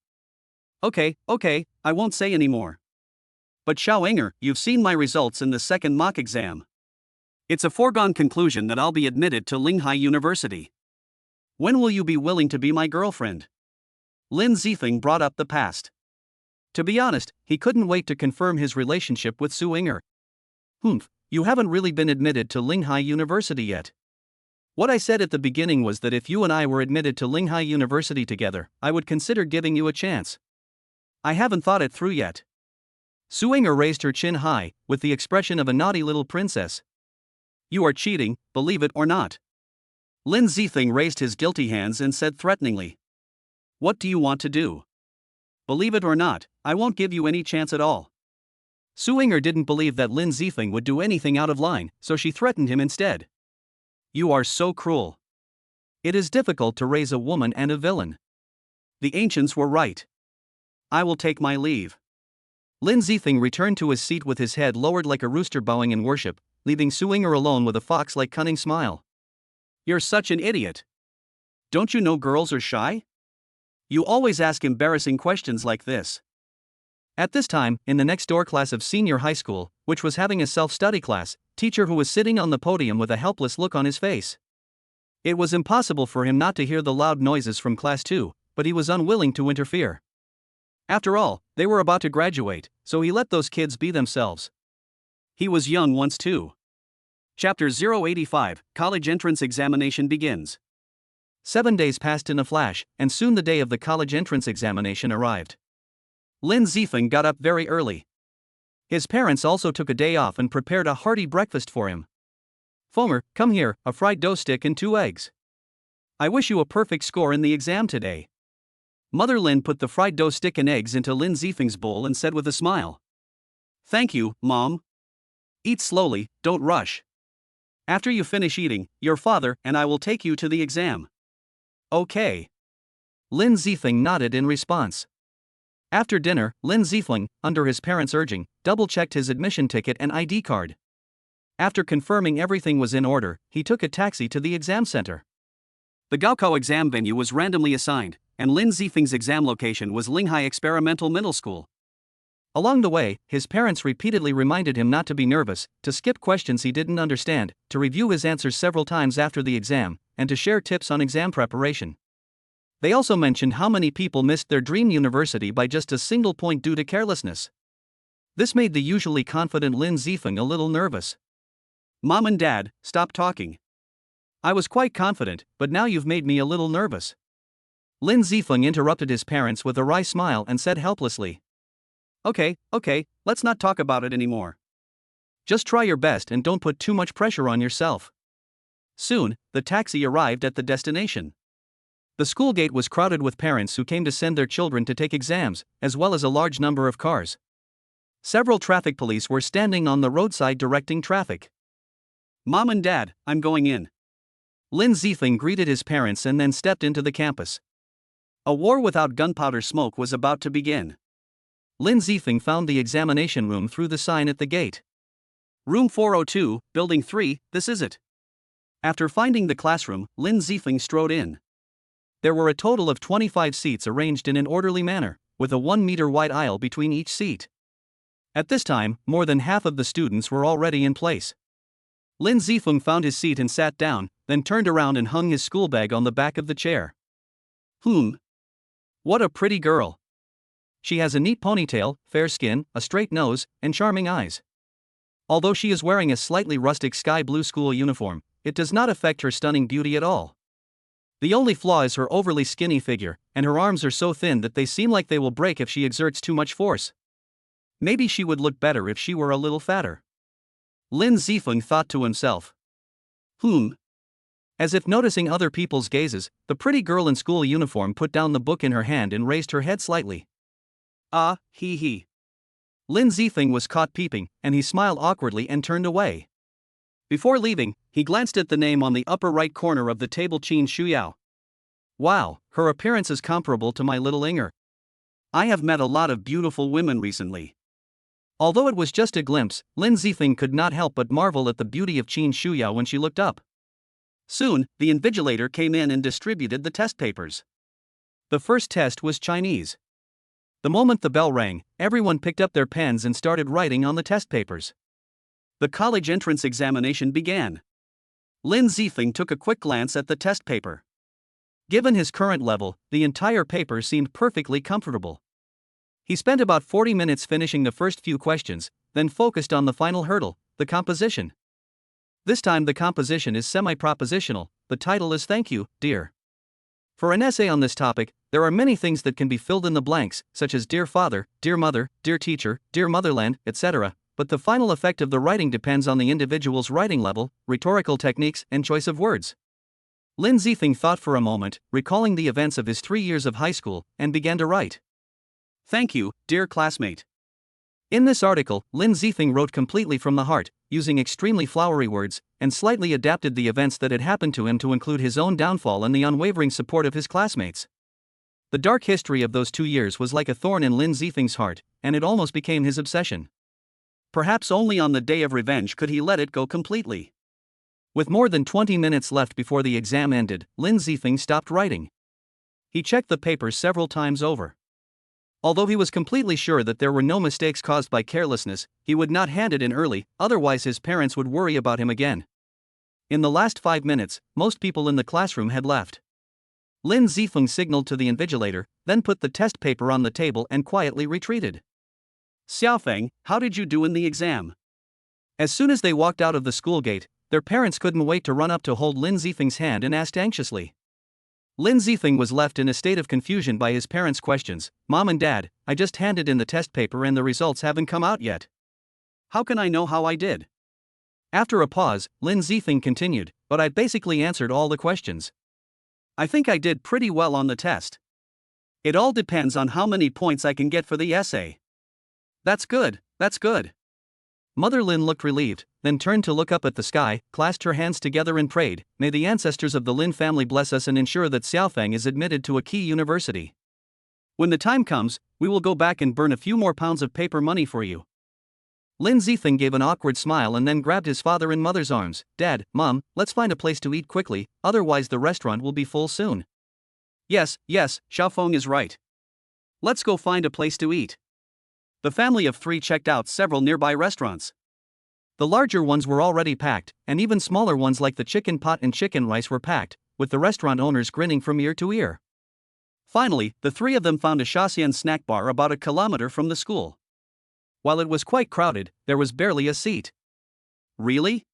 Okay, I won't say anymore. But Xiaoxue, you've seen my results in the second mock exam. It's a foregone conclusion that I'll be admitted to Linghai University. When will you be willing to be my girlfriend? Lin Zifeng brought up the past. To be honest, he couldn't wait to confirm his relationship with Su Ying'er. You haven't really been admitted to Linghai University yet. What I said at the beginning was that if you and I were admitted to Linghai University together, I would consider giving you a chance. I haven't thought it through yet. Su Ying'er raised her chin high, with the expression of a naughty little princess. You are cheating, believe it or not. Lin Zifeng raised his guilty hands and said threateningly. What do you want to do? Believe it or not, I won't give you any chance at all. Su Ying'er didn't believe that Lin Zifeng would do anything out of line, so she threatened him instead. You are so cruel. It is difficult to raise a woman and a villain. The ancients were right. I will take my leave. Lin Zifeng returned to his seat with his head lowered like a rooster bowing in worship, leaving Su Ying'er alone with a fox-like cunning smile. You're such an idiot. Don't you know girls are shy? You always ask embarrassing questions like this. At this time, in the next-door class of senior high school, which was having a self-study class, teacher who was sitting on the podium with a helpless look on his face. It was impossible for him not to hear the loud noises from class 2, but he was unwilling to interfere. After all, they were about to graduate, so he let those kids be themselves. He was young once too. Chapter 085, College Entrance Examination begins. 7 days passed in a flash, and soon the day of the college entrance examination arrived. Lin Zifeng got up very early. His parents also took a day off and prepared a hearty breakfast for him. Fomer, come here, a fried dough stick and 2 eggs. I wish you a perfect score in the exam today. Mother Lin put the fried dough stick and eggs into Lin Zifeng's bowl and said with a smile. Thank you, Mom. Eat slowly, don't rush. After you finish eating, your father and I will take you to the exam. Okay. Lin Zifeng nodded in response. After dinner, Lin Zifeng, under his parents' urging, double-checked his admission ticket and ID card. After confirming everything was in order, he took a taxi to the exam center. The Gaokao exam venue was randomly assigned, and Lin Zifeng's exam location was Linghai Experimental Middle School. Along the way, his parents repeatedly reminded him not to be nervous, to skip questions he didn't understand, to review his answers several times after the exam, and to share tips on exam preparation. They also mentioned how many people missed their dream university by just a single point due to carelessness. This made the usually confident Lin Zifeng a little nervous. Mom and Dad, stop talking. I was quite confident, but now you've made me a little nervous. Lin Zifeng interrupted his parents with a wry smile and said helplessly. Okay, let's not talk about it anymore. Just try your best and don't put too much pressure on yourself. Soon, the taxi arrived at the destination. The school gate was crowded with parents who came to send their children to take exams, as well as a large number of cars. Several traffic police were standing on the roadside directing traffic. Mom and Dad, I'm going in. Lin Zifeng greeted his parents and then stepped into the campus. A war without gunpowder smoke was about to begin. Lin Zifeng found the examination room through the sign at the gate. Room 402, Building 3, this is it. After finding the classroom, Lin Zifeng strode in. There were a total of 25 seats arranged in an orderly manner, with a 1-meter wide aisle between each seat. At this time, more than half of the students were already in place. Lin Zifeng found his seat and sat down, then turned around and hung his school bag on the back of the chair. What a pretty girl. She has a neat ponytail, fair skin, a straight nose, and charming eyes. Although she is wearing a slightly rustic sky blue school uniform, it does not affect her stunning beauty at all. The only flaw is her overly skinny figure, and her arms are so thin that they seem like they will break if she exerts too much force. Maybe she would look better if she were a little fatter. Lin Zifeng thought to himself. As if noticing other people's gazes, the pretty girl in school uniform put down the book in her hand and raised her head slightly. Ah, he. Lin Zifeng was caught peeping, and he smiled awkwardly and turned away. Before leaving, he glanced at the name on the upper right corner of the table, Qin Shuyao. Wow, her appearance is comparable to my little Inger. I have met a lot of beautiful women recently. Although it was just a glimpse, Lin Zifeng could not help but marvel at the beauty of Qin Shuyao when she looked up. Soon, the invigilator came in and distributed the test papers. The first test was Chinese. The moment the bell rang, everyone picked up their pens and started writing on the test papers. The college entrance examination began. Lin Zifeng took a quick glance at the test paper. Given his current level, the entire paper seemed perfectly comfortable. He spent about 40 minutes finishing the first few questions, then focused on the final hurdle, the composition. This time the composition is semi-propositional, the title is Thank You, Dear. For an essay on this topic, there are many things that can be filled in the blanks, such as Dear Father, Dear Mother, Dear Teacher, Dear Motherland, etc., but the final effect of the writing depends on the individual's writing level, rhetorical techniques, and choice of words. Lin Zifeng thought for a moment, recalling the events of his 3 years of high school, and began to write. Thank you, dear classmate. In this article, Lin Zifeng wrote completely from the heart, using extremely flowery words, and slightly adapted the events that had happened to him to include his own downfall and the unwavering support of his classmates. The dark history of those 2 years was like a thorn in Lin Zifeng's heart, and it almost became his obsession. Perhaps only on the day of revenge could he let it go completely. With more than 20 minutes left before the exam ended, Lin Zifeng stopped writing. He checked the paper several times over. Although he was completely sure that there were no mistakes caused by carelessness, he would not hand it in early, otherwise his parents would worry about him again. In the last 5 minutes, most people in the classroom had left. Lin Zifeng signaled to the invigilator, then put the test paper on the table and quietly retreated. Xiaofeng, how did you do in the exam? As soon as they walked out of the school gate, their parents couldn't wait to run up to hold Lin Zifeng's hand and asked anxiously. Lin Zifeng was left in a state of confusion by his parents' questions. Mom and Dad, I just handed in the test paper and the results haven't come out yet. How can I know how I did? After a pause, Lin Zifeng continued, but I basically answered all the questions. I think I did pretty well on the test. It all depends on how many points I can get for the essay. That's good. Mother Lin looked relieved, then turned to look up at the sky, clasped her hands together and prayed, May the ancestors of the Lin family bless us and ensure that Xiaofeng is admitted to a key university. When the time comes, we will go back and burn a few more pounds of paper money for you. Lin Zifeng gave an awkward smile and then grabbed his father and mother's arms. Dad, Mom, let's find a place to eat quickly, otherwise the restaurant will be full soon. Yes, Xiaofeng is right. Let's go find a place to eat. The family of 3 checked out several nearby restaurants. The larger ones were already packed, and even smaller ones like the chicken pot and chicken rice were packed, with the restaurant owners grinning from ear to ear. Finally, the 3 of them found a Shaxian snack bar about a kilometer from the school. While it was quite crowded, there was barely a seat. Really?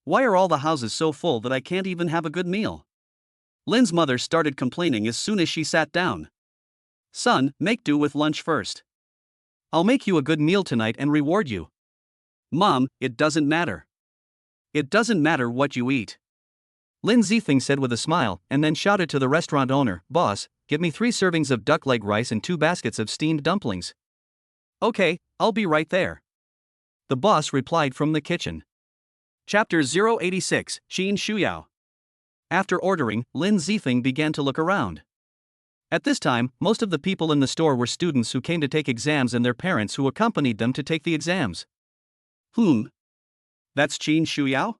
Why are all the houses so full that I can't even have a good meal? Lin's mother started complaining as soon as she sat down. Son, make do with lunch first. I'll make you a good meal tonight and reward you. Mom, it doesn't matter. It doesn't matter what you eat. Lin Zifeng said with a smile, and then shouted to the restaurant owner, "Boss, give me 3 servings of duck leg rice and 2 baskets of steamed dumplings." "Okay, I'll be right there," the boss replied from the kitchen. Chapter 086, Qin Shuyao. After ordering, Lin Zifeng began to look around. At this time, most of the people in the store were students who came to take exams and their parents who accompanied them to take the exams. That's Qin Shuyao?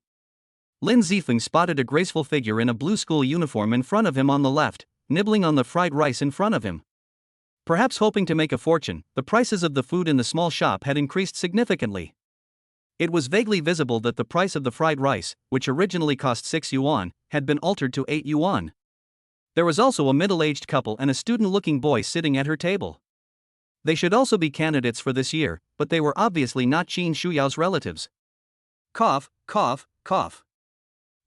Lin Zifeng spotted a graceful figure in a blue school uniform in front of him on the left, nibbling on the fried rice in front of him. Perhaps hoping to make a fortune, the prices of the food in the small shop had increased significantly. It was vaguely visible that the price of the fried rice, which originally cost 6 yuan, had been altered to 8 yuan. There was also a middle-aged couple and a student-looking boy sitting at her table. They should also be candidates for this year, but they were obviously not Qin Shuyao's relatives. Cough, cough, cough.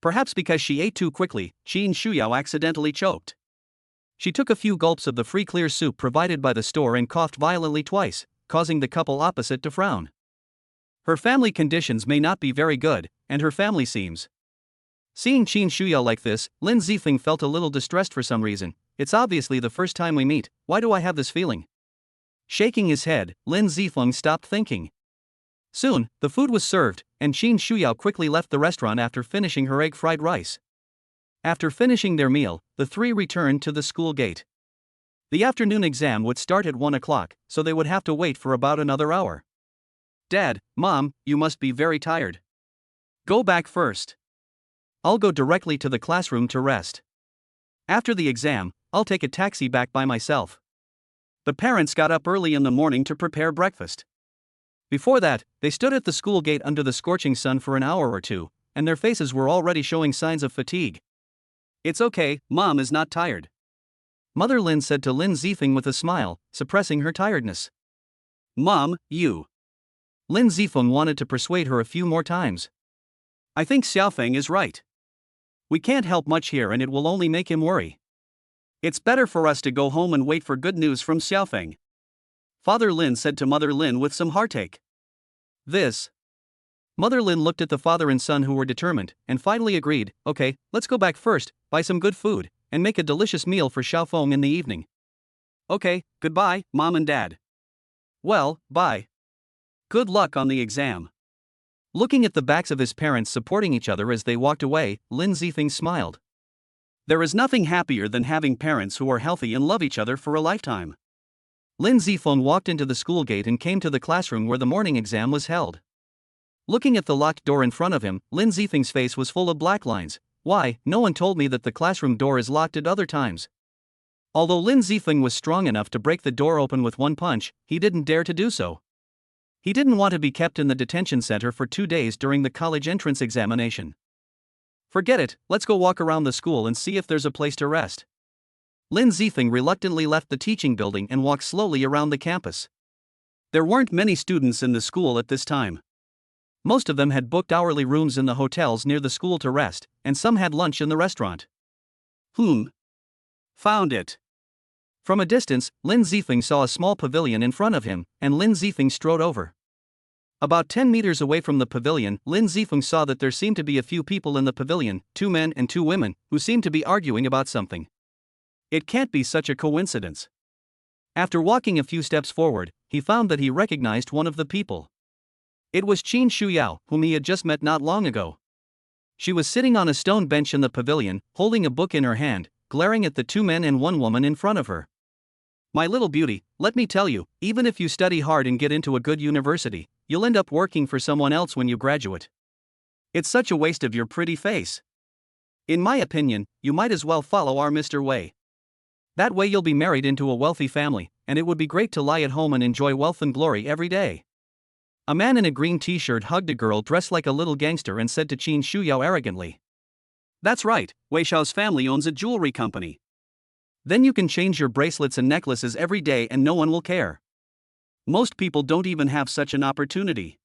Perhaps because she ate too quickly, Qin Shuyao accidentally choked. She took a few gulps of the free clear soup provided by the store and coughed violently twice, causing the couple opposite to frown. Her family conditions may not be very good, and her family seems. Seeing Qin Shuyao like this, Lin Zifeng felt a little distressed for some reason. "It's obviously the first time we meet, why do I have this feeling?" Shaking his head, Lin Zifeng stopped thinking. Soon, the food was served, and Qin Shuyao quickly left the restaurant after finishing her egg fried rice. After finishing their meal, the three returned to the school gate. The afternoon exam would start at 1 o'clock, so they would have to wait for about another hour. "Dad, Mom, you must be very tired. Go back first. I'll go directly to the classroom to rest. After the exam, I'll take a taxi back by myself." The parents got up early in the morning to prepare breakfast. Before that, they stood at the school gate under the scorching sun for an hour or two, and their faces were already showing signs of fatigue. "It's okay, Mom is not tired," Mother Lin said to Lin Zifeng with a smile, suppressing her tiredness. "Mom, you..." Lin Zifeng wanted to persuade her a few more times. "I think Xiaofeng is right. We can't help much here and it will only make him worry. It's better for us to go home and wait for good news from Xiaofeng," Father Lin said to Mother Lin with some heartache. Mother Lin looked at the father and son who were determined, and finally agreed, "Okay, let's go back first, buy some good food, and make a delicious meal for Xiaofeng in the evening." "Okay, goodbye, Mom and Dad." "Well, bye. Good luck on the exam." Looking at the backs of his parents supporting each other as they walked away, Lin Zifeng smiled. There is nothing happier than having parents who are healthy and love each other for a lifetime. Lin Zifeng walked into the school gate and came to the classroom where the morning exam was held. Looking at the locked door in front of him, Lin Zifeng's face was full of black lines. "Why, no one told me that the classroom door is locked at other times." Although Lin Zifeng was strong enough to break the door open with one punch, he didn't dare to do so. He didn't want to be kept in the detention center for 2 days during the college entrance examination. "Forget it, let's go walk around the school and see if there's a place to rest." Lin Zifeng reluctantly left the teaching building and walked slowly around the campus. There weren't many students in the school at this time. Most of them had booked hourly rooms in the hotels near the school to rest, and some had lunch in the restaurant. Found it. From a distance, Lin Zifeng saw a small pavilion in front of him, and Lin Zifeng strode over. About 10 meters away from the pavilion, Lin Zifeng saw that there seemed to be a few people in the pavilion, 2 men and 2 women, who seemed to be arguing about something. It can't be such a coincidence. After walking a few steps forward, he found that he recognized one of the people. It was Qin Shuyao, whom he had just met not long ago. She was sitting on a stone bench in the pavilion, holding a book in her hand, glaring at the 2 men and 1 woman in front of her. "My little beauty, let me tell you, even if you study hard and get into a good university, you'll end up working for someone else when you graduate. It's such a waste of your pretty face. In my opinion, you might as well follow our Mr. Wei. That way you'll be married into a wealthy family, and it would be great to lie at home and enjoy wealth and glory every day." A man in a green t-shirt hugged a girl dressed like a little gangster and said to Qin Shuyao arrogantly, "That's right, Wei Xiao's family owns a jewelry company. Then you can change your bracelets and necklaces every day and no one will care. Most people don't even have such an opportunity."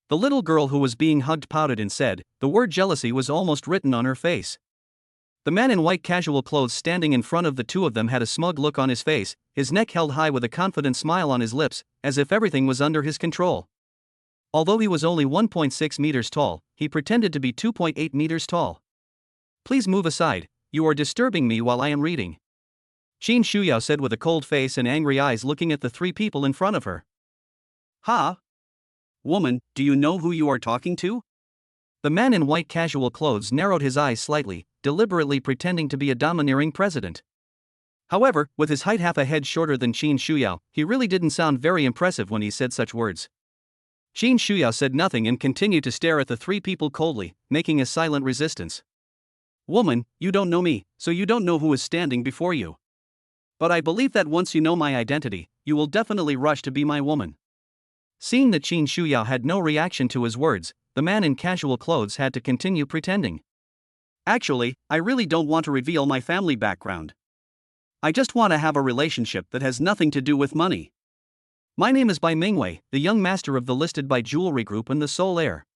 The little girl who was being hugged pouted and said, the word jealousy was almost written on her face. The man in white casual clothes standing in front of the 2 of them had a smug look on his face, his neck held high with a confident smile on his lips, as if everything was under his control. Although he was only 1.6 meters tall, he pretended to be 2.8 meters tall. Please move aside, you are disturbing me while I am reading. Qin Shuyao said with a cold face and angry eyes, looking at the three people in front of her. Ha! Woman, do you know who you are talking to? The man in white casual clothes narrowed his eyes slightly, deliberately pretending to be a domineering president. However, with his height half a head shorter than Qin Shuyao, he really didn't sound very impressive when he said such words. Qin Shuyao said nothing and continued to stare at the three people coldly, making a silent resistance. Woman, you don't know me, so you don't know who is standing before you. But I believe that once you know my identity, you will definitely rush to be my woman. Seeing that Qin Shuyao had no reaction to his words, the man in casual clothes had to continue pretending. Actually, I really don't want to reveal my family background. I just want to have a relationship that has nothing to do with money. My name is Bai Mingwei, the young master of the listed Bai Jewelry Group and the sole heir.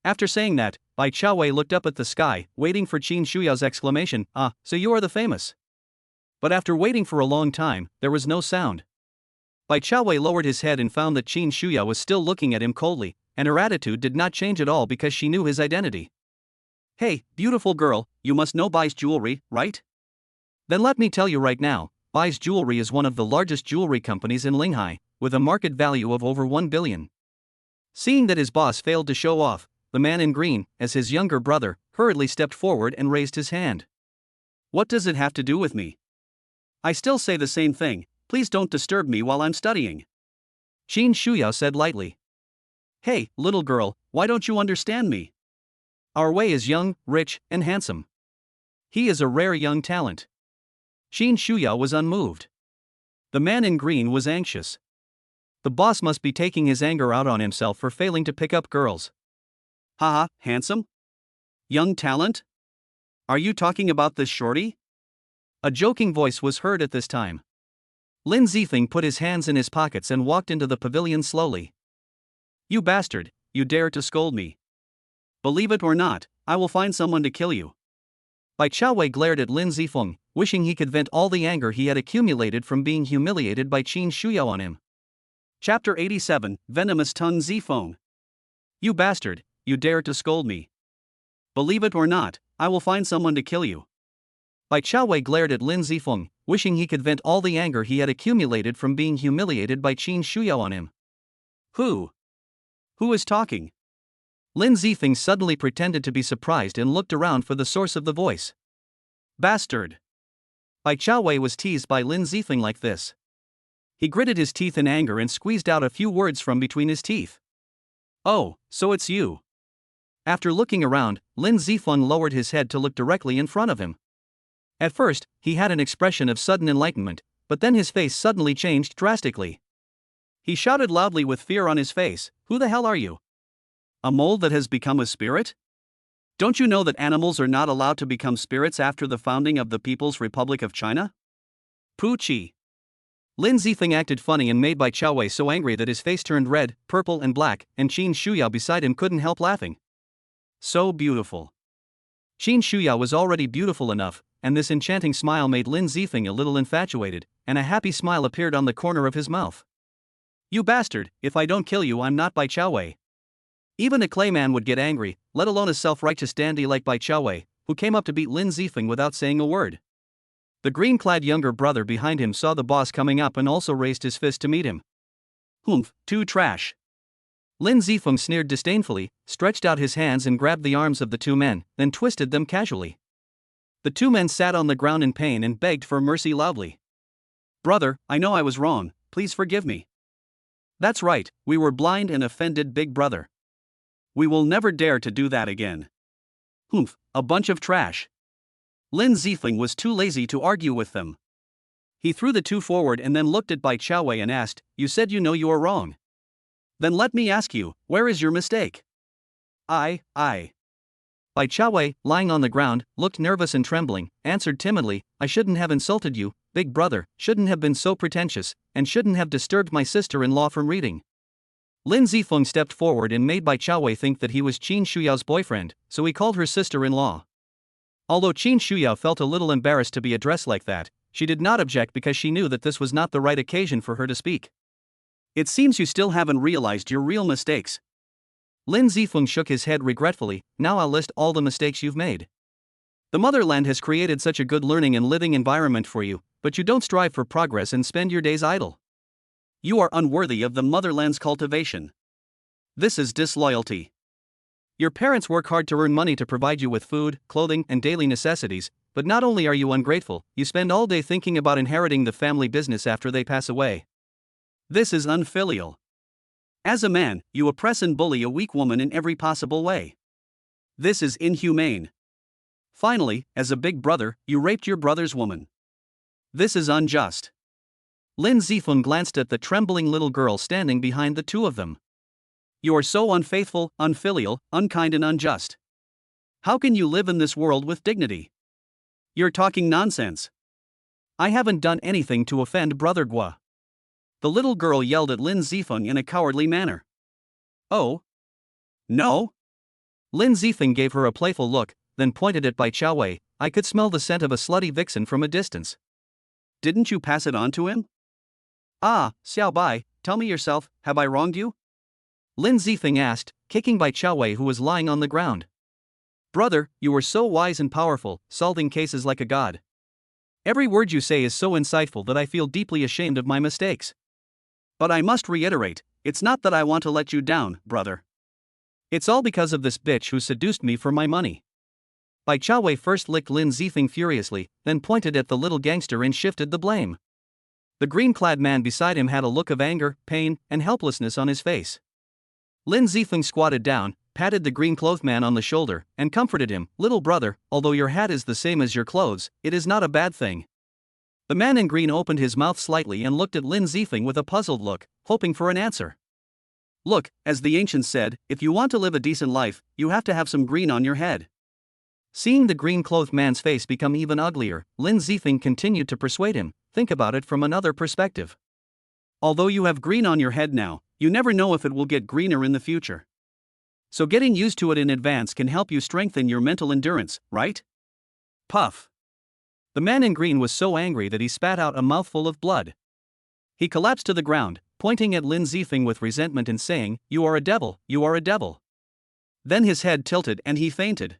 After saying that, Bai Chaowei looked up at the sky, waiting for Qin Shuyao's exclamation, "Ah, so you are the famous." But after waiting for a long time, there was no sound. Bai Chaowei lowered his head and found that Qin Shuyao was still looking at him coldly, and her attitude did not change at all because she knew his identity. Hey, beautiful girl, you must know Bai's Jewelry, right? Then let me tell you right now, Bai's Jewelry is one of the largest jewelry companies in Linghai, with a market value of over 1 billion. Seeing that his boss failed to show off, the man in green, as his younger brother, hurriedly stepped forward and raised his hand. What does it have to do with me? I still say the same thing, please don't disturb me while I'm studying. Qin Shuyao said lightly. Hey, little girl, why don't you understand me? Our Wei is young, rich, and handsome. He is a rare young talent. Qin Shuyao was unmoved. The man in green was anxious. The boss must be taking his anger out on himself for failing to pick up girls. Haha, handsome? Young talent? Are you talking about this shorty? A joking voice was heard at this time. Lin Zifeng put his hands in his pockets and walked into the pavilion slowly. You bastard, you dare to scold me. Believe it or not, I will find someone to kill you. Bai Chaowei glared at Lin Zifeng, wishing he could vent all the anger he had accumulated from being humiliated by Qin Shuyao on him. Chapter 87, Venomous Tongue Zifeng. You bastard, you dare to scold me. Believe it or not, I will find someone to kill you. Bai Chaowei glared at Lin Zifeng, wishing he could vent all the anger he had accumulated from being humiliated by Qin Shuyao on him. Who? Who is talking? Lin Zifeng suddenly pretended to be surprised and looked around for the source of the voice. Bastard. Bai Chaowei was teased by Lin Zifeng like this. He gritted his teeth in anger and squeezed out a few words from between his teeth. Oh, so it's you. After looking around, Lin Zifeng lowered his head to look directly in front of him. At first, he had an expression of sudden enlightenment, but then his face suddenly changed drastically. He shouted loudly with fear on his face, "Who the hell are you? A mole that has become a spirit? Don't you know that animals are not allowed to become spirits after the founding of the People's Republic of China?" Poochie. Lin Zifeng acted funny and made Bai Chaowei so angry that his face turned red, purple and black, and Qin Shuyao beside him couldn't help laughing. So beautiful. Qin Shuyao was already beautiful enough, and this enchanting smile made Lin Zifeng a little infatuated, and a happy smile appeared on the corner of his mouth. You bastard, if I don't kill you I'm not Bai Chaowei. Even a clayman would get angry, let alone a self-righteous dandy like Bai Chaowei, who came up to beat Lin Zifeng without saying a word. The green-clad younger brother behind him saw the boss coming up and also raised his fist to meet him. Humph, too trash. Lin Zifeng sneered disdainfully, stretched out his hands and grabbed the arms of the two men, then twisted them casually. The two men sat on the ground in pain and begged for mercy loudly. Brother, I know I was wrong, please forgive me. That's right, we were blind and offended, big brother. We will never dare to do that again. Humph, a bunch of trash. Lin Zifeng was too lazy to argue with them. He threw the two forward and then looked at Bai Chaowei and asked, "You said you know you are wrong. Then let me ask you, where is your mistake?" I. Bai Chaowei, lying on the ground, looked nervous and trembling, answered timidly, "I shouldn't have insulted you, big brother, shouldn't have been so pretentious, and shouldn't have disturbed my sister-in-law from reading." Lin Zifeng stepped forward and made Bai Chaowei think that he was Qin Shuyao's boyfriend, so he called her sister-in-law. Although Qin Shuyao felt a little embarrassed to be addressed like that, she did not object because she knew that this was not the right occasion for her to speak. It seems you still haven't realized your real mistakes. Lin Zifeng shook his head regretfully. "Now I'll list all the mistakes you've made." The motherland has created such a good learning and living environment for you, but you don't strive for progress and spend your days idle. You are unworthy of the motherland's cultivation. This is disloyalty. Your parents work hard to earn money to provide you with food, clothing, and daily necessities, but not only are you ungrateful, you spend all day thinking about inheriting the family business after they pass away. This is unfilial. As a man, you oppress and bully a weak woman in every possible way. This is inhumane. Finally, as a big brother, you raped your brother's woman. This is unjust. Lin Zifeng glanced at the trembling little girl standing behind the two of them. You are so unfaithful, unfilial, unkind and unjust. How can you live in this world with dignity? You're talking nonsense. I haven't done anything to offend Brother Gua. The little girl yelled at Lin Zifeng in a cowardly manner. Oh? No? Lin Zifeng gave her a playful look, then pointed at Bai Chaowei. I could smell the scent of a slutty vixen from a distance. Didn't you pass it on to him? Ah, Xiao Bai, tell me yourself, have I wronged you? Lin Zifeng asked, kicking Bai Chaowei who was lying on the ground. Brother, you are so wise and powerful, solving cases like a god. Every word you say is so insightful that I feel deeply ashamed of my mistakes. But I must reiterate, it's not that I want to let you down, brother. It's all because of this bitch who seduced me for my money. Bai Chaowei first licked Lin Zifeng furiously, then pointed at the little gangster and shifted the blame. The green-clad man beside him had a look of anger, pain, and helplessness on his face. Lin Zifeng squatted down, patted the green-clothed man on the shoulder, and comforted him. Little brother, although your hat is the same as your clothes, it is not a bad thing. The man in green opened his mouth slightly and looked at Lin Zifeng with a puzzled look, hoping for an answer. Look, as the ancients said, if you want to live a decent life, you have to have some green on your head. Seeing the green-clothed man's face become even uglier, Lin Zifeng continued to persuade him, think about it from another perspective. Although you have green on your head now, you never know if it will get greener in the future. So getting used to it in advance can help you strengthen your mental endurance, right? Puff. The man in green was so angry that he spat out a mouthful of blood. He collapsed to the ground, pointing at Lin Zifeng with resentment and saying, "You are a devil, you are a devil." Then his head tilted and he fainted.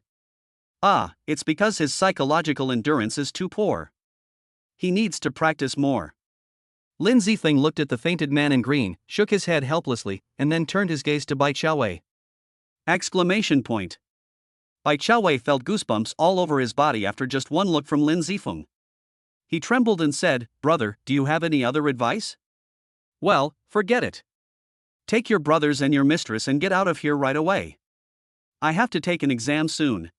Ah, it's because his psychological endurance is too poor. He needs to practice more. Lin Zifeng looked at the fainted man in green, shook his head helplessly, and then turned his gaze to Bai Chaowei. Exclamation point. Bai Chaowei felt goosebumps all over his body after just one look from Lin Zifeng. He trembled and said, "Brother, do you have any other advice?" Well, forget it. Take your brothers and your mistress and get out of here right away. I have to take an exam soon.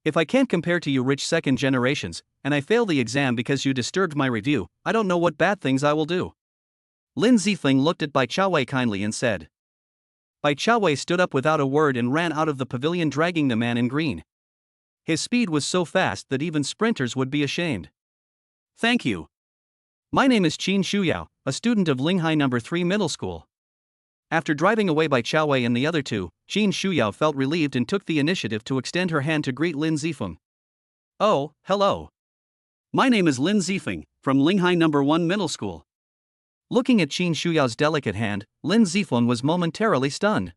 If I can't compare to you rich second generations, and I fail the exam because you disturbed my review, I don't know what bad things I will do. Lin Zifeng looked at Bai Chaowei kindly and said. Bai Chaowei stood up without a word and ran out of the pavilion dragging the man in green. His speed was so fast that even sprinters would be ashamed. Thank you. My name is Qin Shuyao, a student of Linghai No. 3 Middle School. After driving away Bai Chaowei and the other two, Qin Shuyao felt relieved and took the initiative to extend her hand to greet Lin Zifeng. Oh, hello. My name is Lin Zifeng, from Linghai No. 1 Middle School. Looking at Qin Shuyao's delicate hand, Lin Zifeng was momentarily stunned.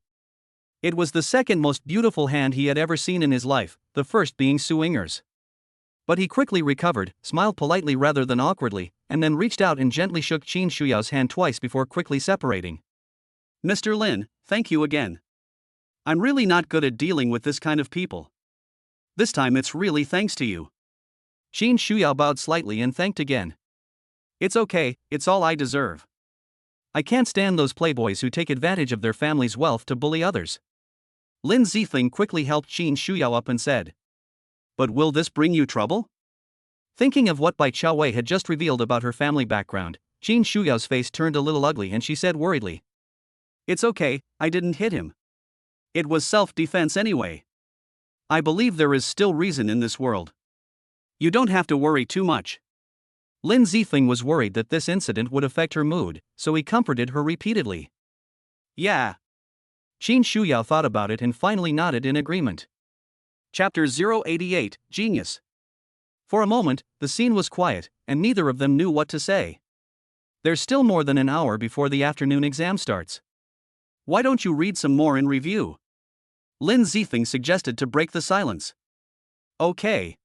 It was the second most beautiful hand he had ever seen in his life, the first being Su Yinger's. But he quickly recovered, smiled politely rather than awkwardly, and then reached out and gently shook Qin Shuyao's hand twice before quickly separating. Mr. Lin, thank you again. I'm really not good at dealing with this kind of people. This time it's really thanks to you. Qin Shuyao bowed slightly and thanked again. It's okay, it's all I deserve. I can't stand those playboys who take advantage of their family's wealth to bully others. Lin Zifeng quickly helped Qin Shuyao up and said. But will this bring you trouble? Thinking of what Bai Chaowei had just revealed about her family background, Qin Shuyao's face turned a little ugly and she said worriedly. It's okay, I didn't hit him. It was self-defense anyway. I believe there is still reason in this world. You don't have to worry too much. Lin Zifeng was worried that this incident would affect her mood, so he comforted her repeatedly. Yeah. Qin Shuyao thought about it and finally nodded in agreement. Chapter 088, Genius. For a moment, the scene was quiet, and neither of them knew what to say. There's still more than an hour before the afternoon exam starts. Why don't you read some more in review? Lin Zifeng suggested to break the silence. Okay.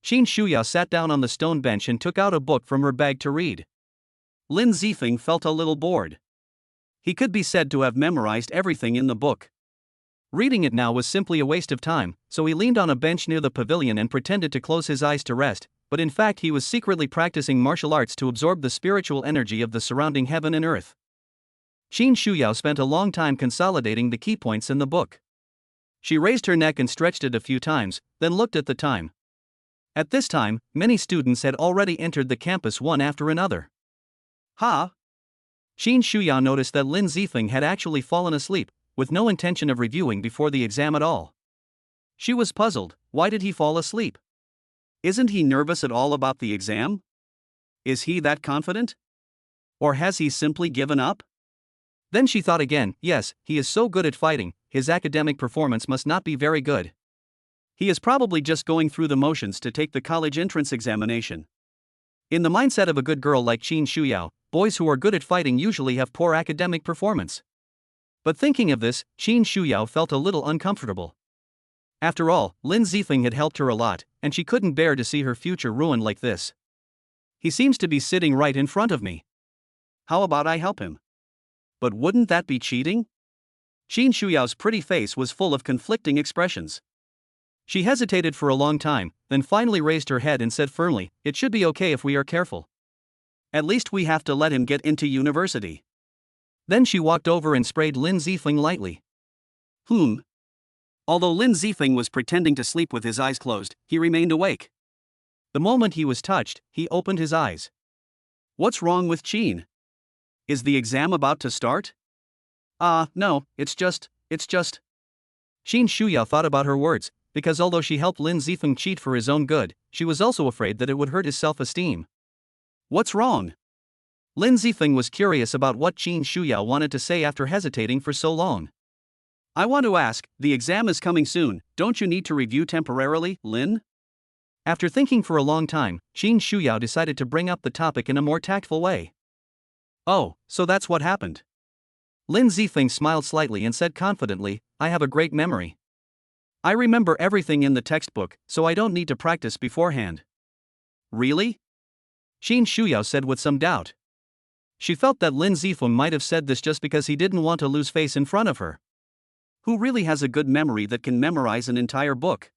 Qin Shuya sat down on the stone bench and took out a book from her bag to read. Lin Zifeng felt a little bored. He could be said to have memorized everything in the book. Reading it now was simply a waste of time, so he leaned on a bench near the pavilion and pretended to close his eyes to rest, but in fact he was secretly practicing martial arts to absorb the spiritual energy of the surrounding heaven and earth. Qin Shuyao spent a long time consolidating the key points in the book. She raised her neck and stretched it a few times, then looked at the time. At this time, many students had already entered the campus one after another. Ha! Qin Shuyao noticed that Lin Zifeng had actually fallen asleep, with no intention of reviewing before the exam at all. She was puzzled. Why did he fall asleep? Isn't he nervous at all about the exam? Is he that confident? Or has he simply given up? Then she thought again, yes, he is so good at fighting, his academic performance must not be very good. He is probably just going through the motions to take the college entrance examination. In the mindset of a good girl like Qin Shuyao, boys who are good at fighting usually have poor academic performance. But thinking of this, Qin Shuyao felt a little uncomfortable. After all, Lin Zifeng had helped her a lot, and she couldn't bear to see her future ruined like this. He seems to be sitting right in front of me. How about I help him? But wouldn't that be cheating? Qin Shuyao's pretty face was full of conflicting expressions. She hesitated for a long time, then finally raised her head and said firmly, "It should be okay if we are careful. At least we have to let him get into university." Then she walked over and sprayed Lin Zifeng lightly. Although Lin Zifeng was pretending to sleep with his eyes closed, he remained awake. The moment he was touched, he opened his eyes. What's wrong with Qin? Is the exam about to start? No, it's just. Qin Shuyao thought about her words, because although she helped Lin Zifeng cheat for his own good, she was also afraid that it would hurt his self-esteem. What's wrong? Lin Zifeng was curious about what Qin Shuyao wanted to say after hesitating for so long. I want to ask, the exam is coming soon, don't you need to review temporarily, Lin? After thinking for a long time, Qin Shuyao decided to bring up the topic in a more tactful way. Oh, so that's what happened. Lin Zifeng smiled slightly and said confidently, "I have a great memory. I remember everything in the textbook, so I don't need to practice beforehand." Really? Qin Shuyao said with some doubt. She felt that Lin Zifeng might have said this just because he didn't want to lose face in front of her. Who really has a good memory that can memorize an entire book?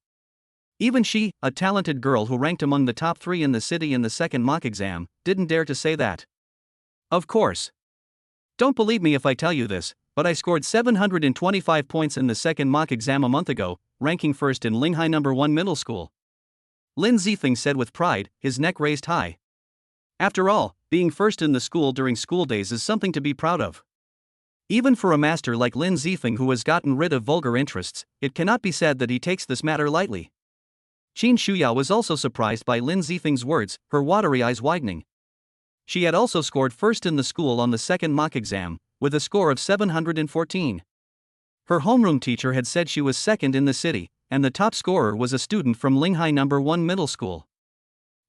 Even she, a talented girl who ranked among the top 3 in the city in the second mock exam, didn't dare to say that. Of course. Don't believe me if I tell you this, but I scored 725 points in the second mock exam a month ago, ranking first in Linghai No. 1 middle school. Lin Zifeng said with pride, his neck raised high. After all, being first in the school during school days is something to be proud of. Even for a master like Lin Zifeng who has gotten rid of vulgar interests, it cannot be said that he takes this matter lightly. Qin Shuyao was also surprised by Lin Zifeng's words, her watery eyes widening. She had also scored first in the school on the second mock exam, with a score of 714. Her homeroom teacher had said she was second in the city, and the top scorer was a student from Linghai No. 1 middle school.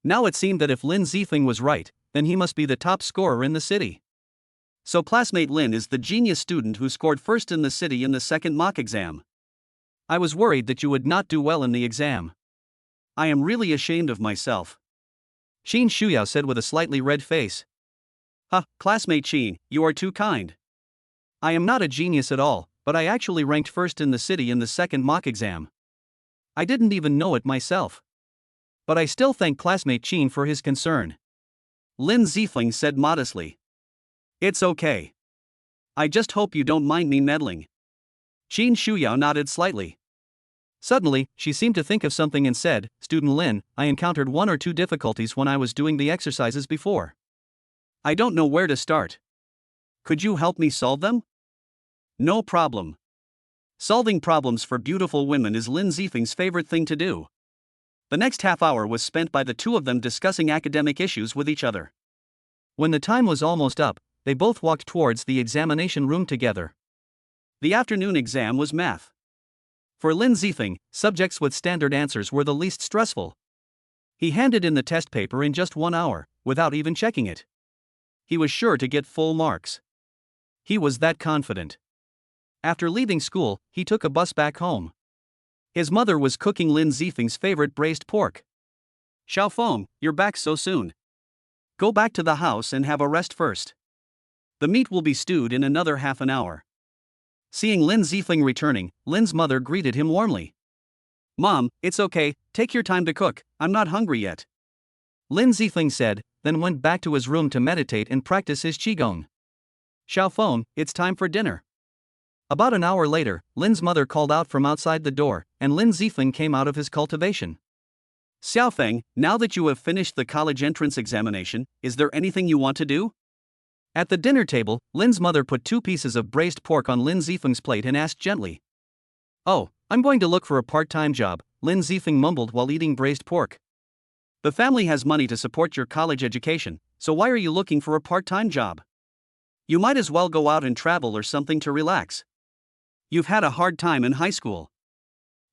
Now it seemed that if Lin Zifeng was right, then he must be the top scorer in the city. So classmate Lin is the genius student who scored first in the city in the second mock exam. I was worried that you would not do well in the exam. I am really ashamed of myself. Qin Shuyao said with a slightly red face. Classmate Qin, you are too kind. I am not a genius at all, but I actually ranked first in the city in the second mock exam. I didn't even know it myself. But I still thank classmate Qin for his concern. Lin Zifeng said modestly. It's okay. I just hope you don't mind me meddling. Qin Shuyao nodded slightly. Suddenly, she seemed to think of something and said, "Student Lin, I encountered 1 or 2 difficulties when I was doing the exercises before. I don't know where to start. Could you help me solve them?" No problem. Solving problems for beautiful women is Lin Zifeng's favorite thing to do. The next half hour was spent by the two of them discussing academic issues with each other. When the time was almost up, they both walked towards the examination room together. The afternoon exam was math. For Lin Zifeng, subjects with standard answers were the least stressful. He handed in the test paper in just 1 hour, without even checking it. He was sure to get full marks. He was that confident. After leaving school, he took a bus back home. His mother was cooking Lin Zifeng's favorite braised pork. Xiaofeng, you're back so soon. Go back to the house and have a rest first. The meat will be stewed in another half an hour. Seeing Lin Zifeng returning, Lin's mother greeted him warmly. Mom, it's okay, take your time to cook, I'm not hungry yet. Lin Zifeng said, then went back to his room to meditate and practice his qigong. Xiaofeng, it's time for dinner. About an hour later, Lin's mother called out from outside the door, and Lin Zifeng came out of his cultivation. Xiaofeng, now that you have finished the college entrance examination, is there anything you want to do? At the dinner table, Lin's mother put 2 pieces of braised pork on Lin Zifeng's plate and asked gently. Oh, I'm going to look for a part-time job, Lin Zifeng mumbled while eating braised pork. The family has money to support your college education, so why are you looking for a part-time job? You might as well go out and travel or something to relax. You've had a hard time in high school.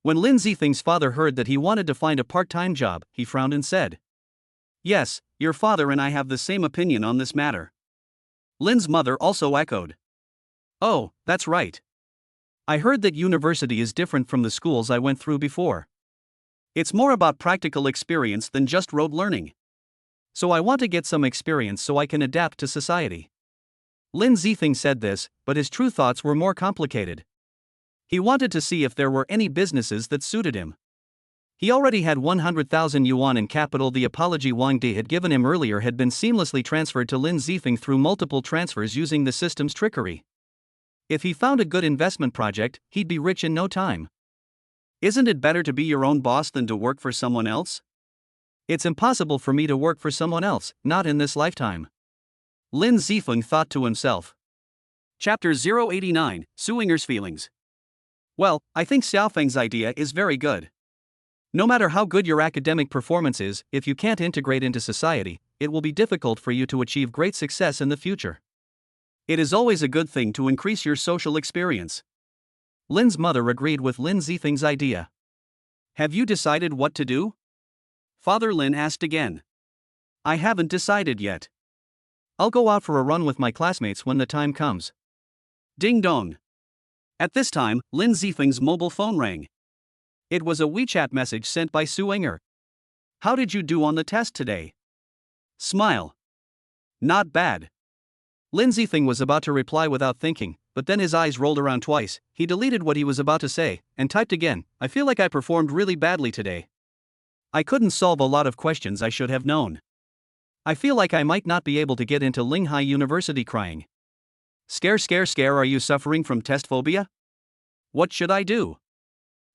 When Lin Zifeng's father heard that he wanted to find a part-time job, he frowned and said, Yes, your father and I have the same opinion on this matter. Lin's mother also echoed. Oh, that's right. I heard that university is different from the schools I went through before. It's more about practical experience than just rote learning. So I want to get some experience so I can adapt to society. Lin Zifeng said this, but his true thoughts were more complicated. He wanted to see if there were any businesses that suited him. He already had 100,000 yuan in capital. The apology Wang Di had given him earlier had been seamlessly transferred to Lin Zifeng through multiple transfers using the system's trickery. If he found a good investment project, he'd be rich in no time. Isn't it better to be your own boss than to work for someone else? It's impossible for me to work for someone else, not in this lifetime. Lin Zifeng thought to himself. Chapter 089, Suinger's Feelings. Well, I think Xiaofeng's idea is very good. No matter how good your academic performance is, if you can't integrate into society, it will be difficult for you to achieve great success in the future. It is always a good thing to increase your social experience. Lin's mother agreed with Lin Zifeng's idea. Have you decided what to do? Father Lin asked again. I haven't decided yet. I'll go out for a run with my classmates when the time comes. Ding dong. At this time, Lin Zifeng's mobile phone rang. It was a WeChat message sent by Suinger. How did you do on the test today? Smile. Not bad. Lin Zifeng was about to reply without thinking, but then his eyes rolled around twice. He deleted what he was about to say, and typed again, I feel like I performed really badly today. I couldn't solve a lot of questions I should have known. I feel like I might not be able to get into Linghai University. Crying. Scare, are you suffering from test phobia? What should I do?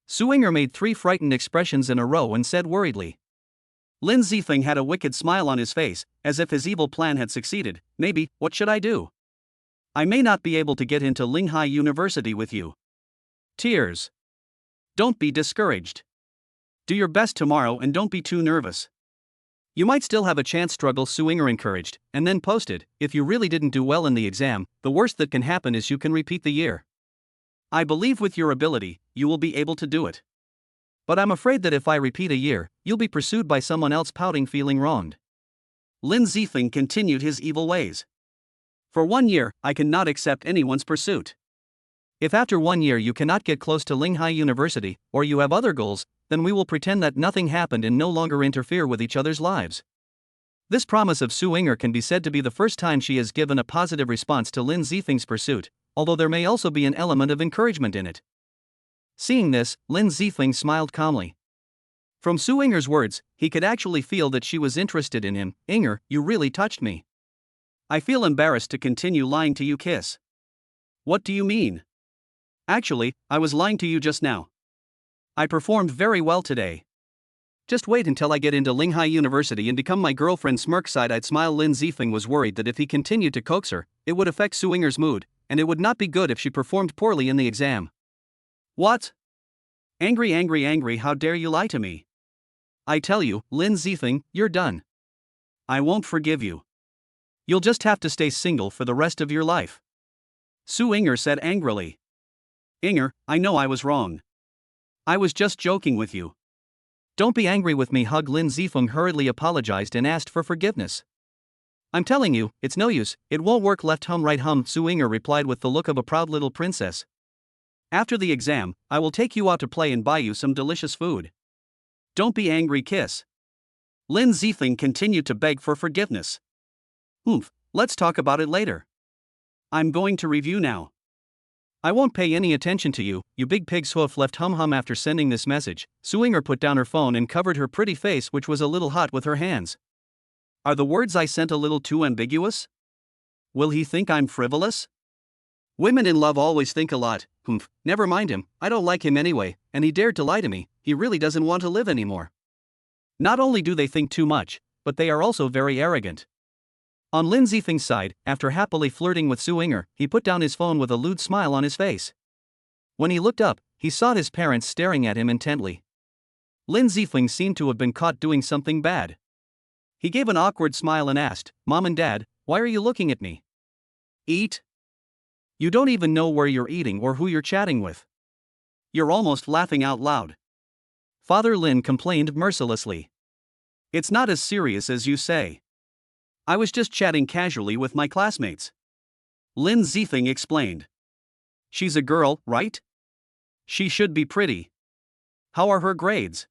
Suinger made 3 frightened expressions in a row and said worriedly. Lin Zifeng had a wicked smile on his face, as if his evil plan had succeeded. Maybe, what should I do? I may not be able to get into Linghai University with you. Tears. Don't be discouraged. Do your best tomorrow and don't be too nervous. You might still have a chance. Struggle, Suinger encouraged, and then posted, if you really didn't do well in the exam, the worst that can happen is you can repeat the year. I believe with your ability, you will be able to do it. But I'm afraid that if I repeat a year, you'll be pursued by someone else. Pouting, feeling wronged. Lin Zifeng continued his evil ways. For 1 year, I cannot accept anyone's pursuit. If after 1 year you cannot get close to Linghai University, or you have other goals, then we will pretend that nothing happened and no longer interfere with each other's lives. This promise of Suinger can be said to be the first time she has given a positive response to Lin Zifeng's pursuit, although there may also be an element of encouragement in it. Seeing this, Lin Zifeng smiled calmly. From Suinger's words, he could actually feel that she was interested in him. Inger, you really touched me. I feel embarrassed to continue lying to you. Kiss. What do you mean? Actually, I was lying to you just now. I performed very well today. Just wait until I get into Linghai University and become my girlfriend. Smirk, side-eyed smile. Lin Zifeng was worried that if he continued to coax her, it would affect Suinger's mood, and it would not be good if she performed poorly in the exam. What? Angry, how dare you lie to me? I tell you, Lin Zifeng, you're done. I won't forgive you. You'll just have to stay single for the rest of your life. Suinger said angrily. Inger, I know I was wrong. I was just joking with you. Don't be angry with me. Hug. Lin Zifeng hurriedly apologized and asked for forgiveness. I'm telling you, it's no use, it won't work. Left hum, right hum, Suinger replied with the look of a proud little princess. After the exam, I will take you out to play and buy you some delicious food. Don't be angry. Kiss. Lin Zifeng continued to beg for forgiveness. Let's talk about it later. I'm going to review now. I won't pay any attention to you, you big pig's hoof. Left hum after sending this message. Suinger put down her phone and covered her pretty face, which was a little hot, with her hands. Are the words I sent a little too ambiguous? Will he think I'm frivolous? Women in love always think a lot. Never mind him, I don't like him anyway, and he dared to lie to me, he really doesn't want to live anymore. Not only do they think too much, but they are also very arrogant. On Lin Zifeng's side, after happily flirting with Suinger, he put down his phone with a lewd smile on his face. When he looked up, he saw his parents staring at him intently. Lin Zifeng seemed to have been caught doing something bad. He gave an awkward smile and asked, "Mom and Dad, why are you looking at me? Eat? You don't even know where you're eating or who you're chatting with." You're almost laughing out loud. Father Lin complained mercilessly. It's not as serious as you say. I was just chatting casually with my classmates. Lin Zifeng explained. She's a girl, right? She should be pretty. How are her grades?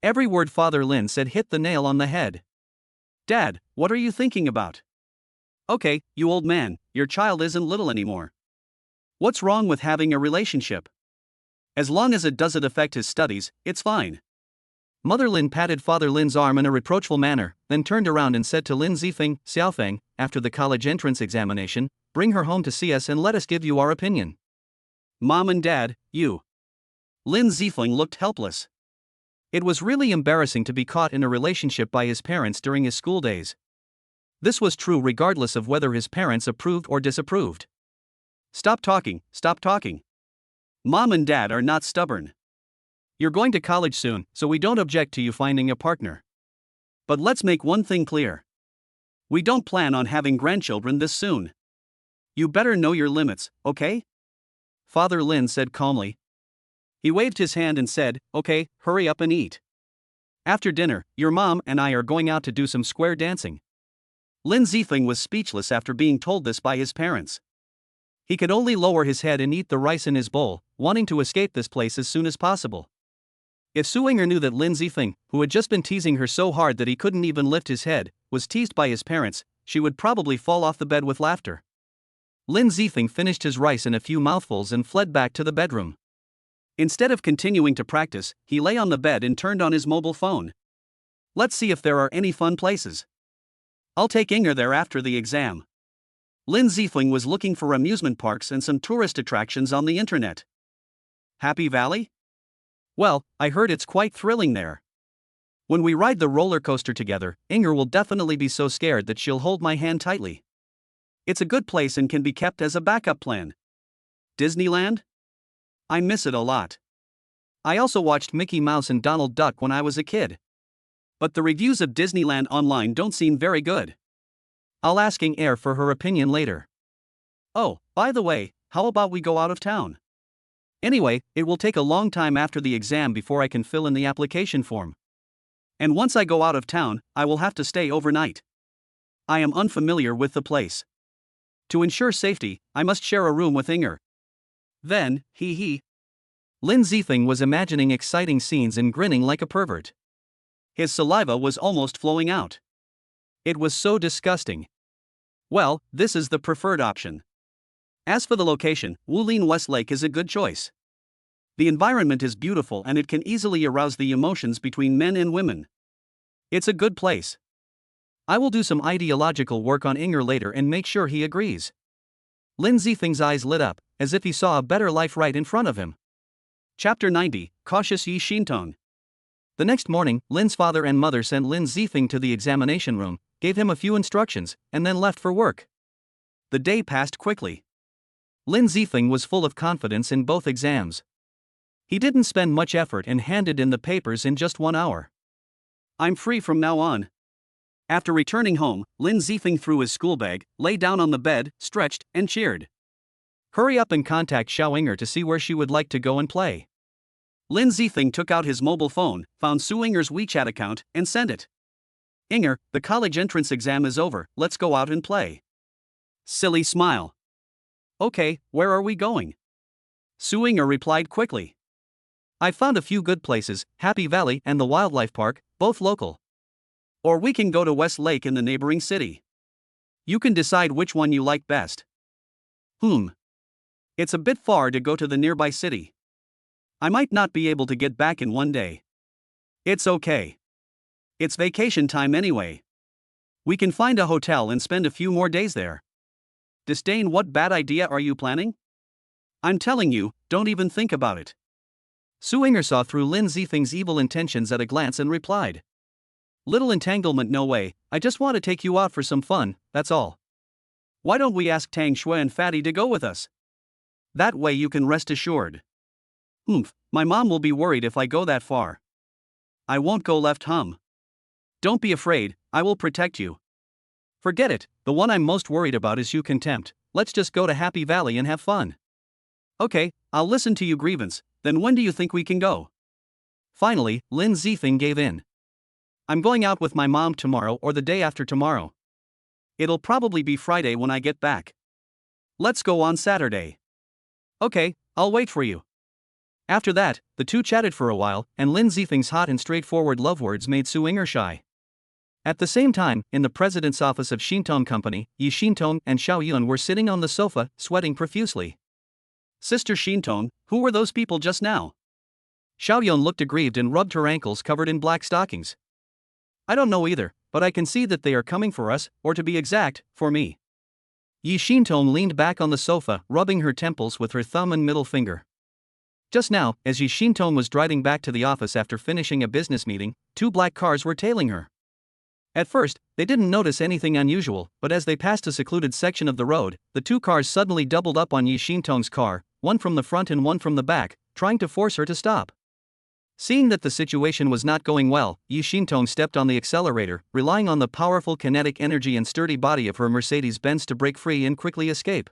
Every word Father Lin said hit the nail on the head. Dad, what are you thinking about? Okay, you old man, your child isn't little anymore. What's wrong with having a relationship? As long as it doesn't affect his studies, it's fine. Mother Lin patted Father Lin's arm in a reproachful manner, then turned around and said to Lin Zifeng, "Xiaofeng, after the college entrance examination, bring her home to see us and let us give you our opinion." Mom and Dad, you. Lin Zifeng looked helpless. It was really embarrassing to be caught in a relationship by his parents during his school days. This was true regardless of whether his parents approved or disapproved. Stop talking, stop talking. Mom and Dad are not stubborn. You're going to college soon, so we don't object to you finding a partner. But let's make one thing clear. We don't plan on having grandchildren this soon. You better know your limits, okay? Father Lin said calmly. He waved his hand and said, "Okay, hurry up and eat. After dinner, your mom and I are going out to do some square dancing." Lin Zifeng was speechless after being told this by his parents. He could only lower his head and eat the rice in his bowl, wanting to escape this place as soon as possible. If Suinger knew that Lin Zifeng, who had just been teasing her so hard that he couldn't even lift his head, was teased by his parents, she would probably fall off the bed with laughter. Lin Zifeng finished his rice in a few mouthfuls and fled back to the bedroom. Instead of continuing to practice, he lay on the bed and turned on his mobile phone. Let's see if there are any fun places. I'll take Inger there after the exam. Lin Zifeng was looking for amusement parks and some tourist attractions on the internet. Happy Valley? Well, I heard it's quite thrilling there. When we ride the roller coaster together, Inger will definitely be so scared that she'll hold my hand tightly. It's a good place and can be kept as a backup plan. Disneyland? I miss it a lot. I also watched Mickey Mouse and Donald Duck when I was a kid. But the reviews of Disneyland online don't seem very good. I'll ask Inger for her opinion later. Oh, by the way, how about we go out of town? Anyway, it will take a long time after the exam before I can fill in the application form. And once I go out of town, I will have to stay overnight. I am unfamiliar with the place. To ensure safety, I must share a room with Inger. Then, Lin Zifeng was imagining exciting scenes and grinning like a pervert. His saliva was almost flowing out. It was so disgusting. Well, this is the preferred option. As for the location, Wulin West Lake is a good choice. The environment is beautiful and it can easily arouse the emotions between men and women. It's a good place. I will do some ideological work on Inger later and make sure he agrees. Lin Zifeng's eyes lit up, as if he saw a better life right in front of him. Chapter 90, Cautious Yi Xintong. The next morning, Lin's father and mother sent Lin Zifeng to the examination room, gave him a few instructions, and then left for work. The day passed quickly. Lin Zifeng was full of confidence in both exams. He didn't spend much effort and handed in the papers in just 1 hour. I'm free from now on. After returning home, Lin Zifeng threw his school bag, lay down on the bed, stretched, and cheered. Hurry up and contact Xiao Inger to see where she would like to go and play. Lin Zifeng took out his mobile phone, found Su Inger's WeChat account, and sent it. Inger, the college entrance exam is over, let's go out and play. Silly smile. Okay, where are we going? Su Inger replied quickly. I found a few good places, Happy Valley and the Wildlife Park, both local. Or we can go to West Lake in the neighboring city. You can decide which one you like best. It's a bit far to go to the nearby city. I might not be able to get back in one day. It's okay. It's vacation time anyway. We can find a hotel and spend a few more days there. Disdain, what bad idea are you planning? I'm telling you, don't even think about it. Su Inger saw through Lin Zifeng's evil intentions at a glance and replied. Little entanglement, no way, I just want to take you out for some fun, that's all. Why don't we ask Tang Shui and Fatty to go with us? That way you can rest assured. My mom will be worried if I go that far. I won't go left. Don't be afraid, I will protect you. Forget it, the one I'm most worried about is you contempt, let's just go to Happy Valley and have fun. Okay, I'll listen to you grievance, then when do you think we can go? Finally, Lin Zifeng gave in. I'm going out with my mom tomorrow or the day after tomorrow. It'll probably be Friday when I get back. Let's go on Saturday. Okay, I'll wait for you. After that, the two chatted for a while, and Lin Zifeng's hot and straightforward love words made Su Inger shy. At the same time, in the president's office of Xintong Company, Yi Xintong and Xiao Yun were sitting on the sofa, sweating profusely. Sister Xintong, who were those people just now? Xiao Yun looked aggrieved and rubbed her ankles covered in black stockings. I don't know either, but I can see that they are coming for us, or to be exact, for me. Yi Xintong leaned back on the sofa, rubbing her temples with her thumb and middle finger. Just now, as Yi Xintong was driving back to the office after finishing a business meeting, two black cars were tailing her. At first, they didn't notice anything unusual, but as they passed a secluded section of the road, the two cars suddenly doubled up on Yi Xintong's car, one from the front and one from the back, trying to force her to stop. Seeing that the situation was not going well, Yi Xintong stepped on the accelerator, relying on the powerful kinetic energy and sturdy body of her Mercedes-Benz to break free and quickly escape.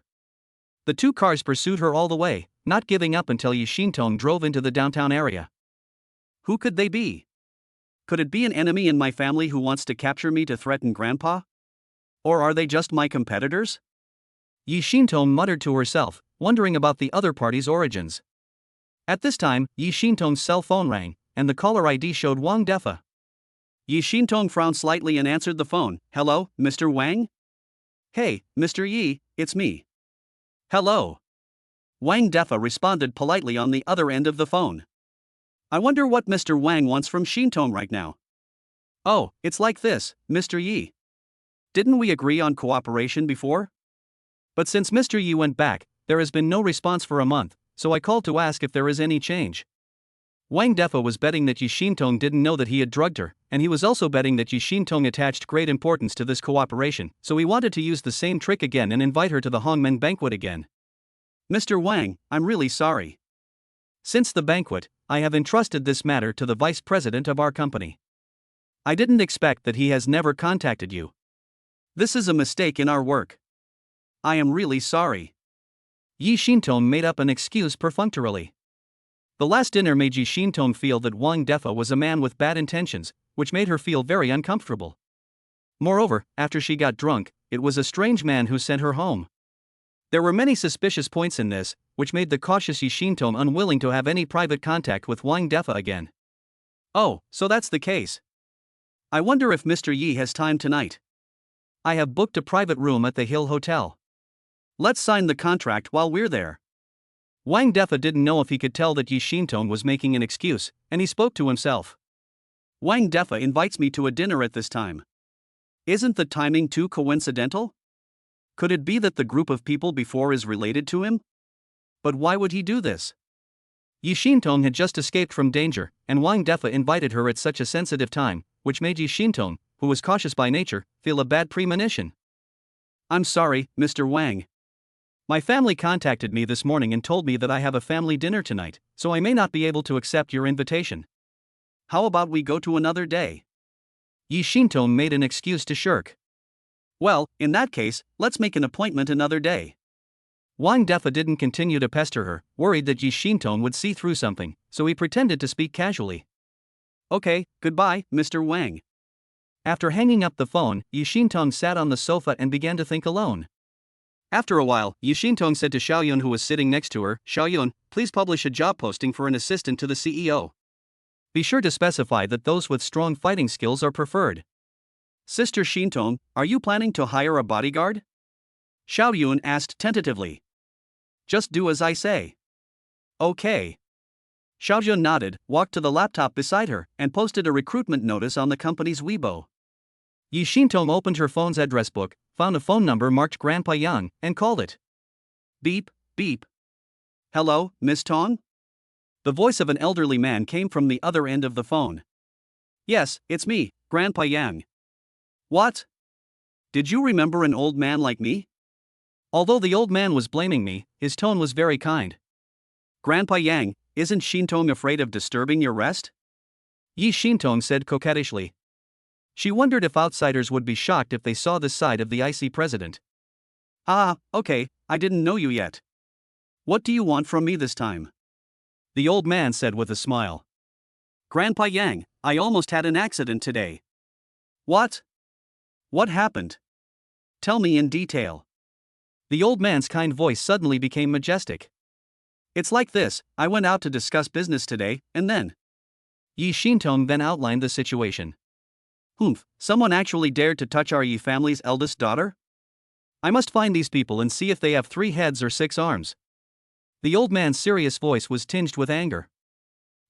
The two cars pursued her all the way, not giving up until Yi Xintong drove into the downtown area. Who could they be? Could it be an enemy in my family who wants to capture me to threaten Grandpa? Or are they just my competitors? Yi Xintong muttered to herself, wondering about the other party's origins. At this time, Yi Xintong's cell phone rang, and the caller ID showed Wang Defa. Yi Xintong frowned slightly and answered the phone. Hello, Mr. Wang? Hey, Mr. Yi, it's me. Hello. Wang Defa responded politely on the other end of the phone. I wonder what Mr. Wang wants from Xintong right now. Oh, it's like this, Mr. Yi. Didn't we agree on cooperation before? But since Mr. Yi went back, there has been no response for a month, so I called to ask if there is any change. Wang Defa was betting that Yi Xintong didn't know that he had drugged her, and he was also betting that Yi Xintong attached great importance to this cooperation, so he wanted to use the same trick again and invite her to the Hongmen banquet again. Mr. Wang, I'm really sorry. Since the banquet, I have entrusted this matter to the vice president of our company. I didn't expect that he has never contacted you. This is a mistake in our work. I am really sorry. Yi Xintong made up an excuse perfunctorily. The last dinner made Yi Xintong feel that Wang Defa was a man with bad intentions, which made her feel very uncomfortable. Moreover, after she got drunk, it was a strange man who sent her home. There were many suspicious points in this, which made the cautious Yi Xintong unwilling to have any private contact with Wang Defa again. Oh, so that's the case. I wonder if Mr. Yi has time tonight. I have booked a private room at the Hill Hotel. Let's sign the contract while we're there. Wang Defa didn't know if he could tell that Yi Xintong was making an excuse, and he spoke to himself. Wang Defa invites me to a dinner at this time. Isn't the timing too coincidental? Could it be that the group of people before is related to him? But why would he do this? Yi Xintong had just escaped from danger, and Wang Defa invited her at such a sensitive time, which made Yi Xintong, who was cautious by nature, feel a bad premonition. I'm sorry, Mr. Wang. My family contacted me this morning and told me that I have a family dinner tonight, so I may not be able to accept your invitation. How about we go to another day? Yi Xintong made an excuse to shirk. Well, in that case, let's make an appointment another day. Wang Defa didn't continue to pester her, worried that Yi Xintong would see through something, so he pretended to speak casually. Okay, goodbye, Mr. Wang. After hanging up the phone, Yi Xintong sat on the sofa and began to think alone. After a while, Yi Xintong said to Xiao Yun, who was sitting next to her, Xiao Yun, please publish a job posting for an assistant to the CEO. Be sure to specify that those with strong fighting skills are preferred. Sister Shintong, are you planning to hire a bodyguard? Xiao Yun asked tentatively. Just do as I say. Okay. Xiao Yun nodded, walked to the laptop beside her, and posted a recruitment notice on the company's Weibo. Yi Shintong opened her phone's address book, found a phone number marked Grandpa Yang, and called it. Beep, beep. Hello, Miss Tong? The voice of an elderly man came from the other end of the phone. Yes, it's me, Grandpa Yang. What? Did you remember an old man like me? Although the old man was blaming me, his tone was very kind. Grandpa Yang, isn't Shintong afraid of disturbing your rest? Yi Shintong said coquettishly. She wondered if outsiders would be shocked if they saw this side of the icy president. Ah, okay, I didn't know you yet. What do you want from me this time? The old man said with a smile. Grandpa Yang, I almost had an accident today. What? What happened? Tell me in detail. The old man's kind voice suddenly became majestic. It's like this, I went out to discuss business today, and then. Yi Shintong then outlined the situation. Humph, someone actually dared to touch our Yi family's eldest daughter? I must find these people and see if they have 3 heads or 6 arms. The old man's serious voice was tinged with anger.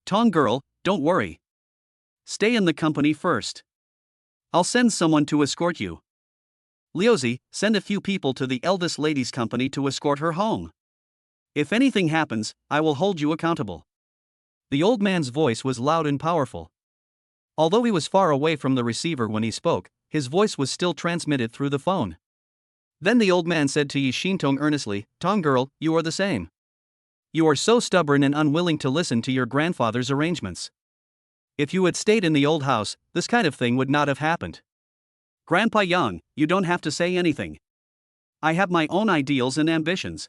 Tong girl, don't worry. Stay in the company first. I'll send someone to escort you. Liuzi, send a few people to the eldest lady's company to escort her home. If anything happens, I will hold you accountable. The old man's voice was loud and powerful. Although he was far away from the receiver when he spoke, his voice was still transmitted through the phone. Then the old man said to Yi Shintong earnestly, Tong girl, you are the same. You are so stubborn and unwilling to listen to your grandfather's arrangements. If you had stayed in the old house, this kind of thing would not have happened. Grandpa Yang, you don't have to say anything. I have my own ideals and ambitions.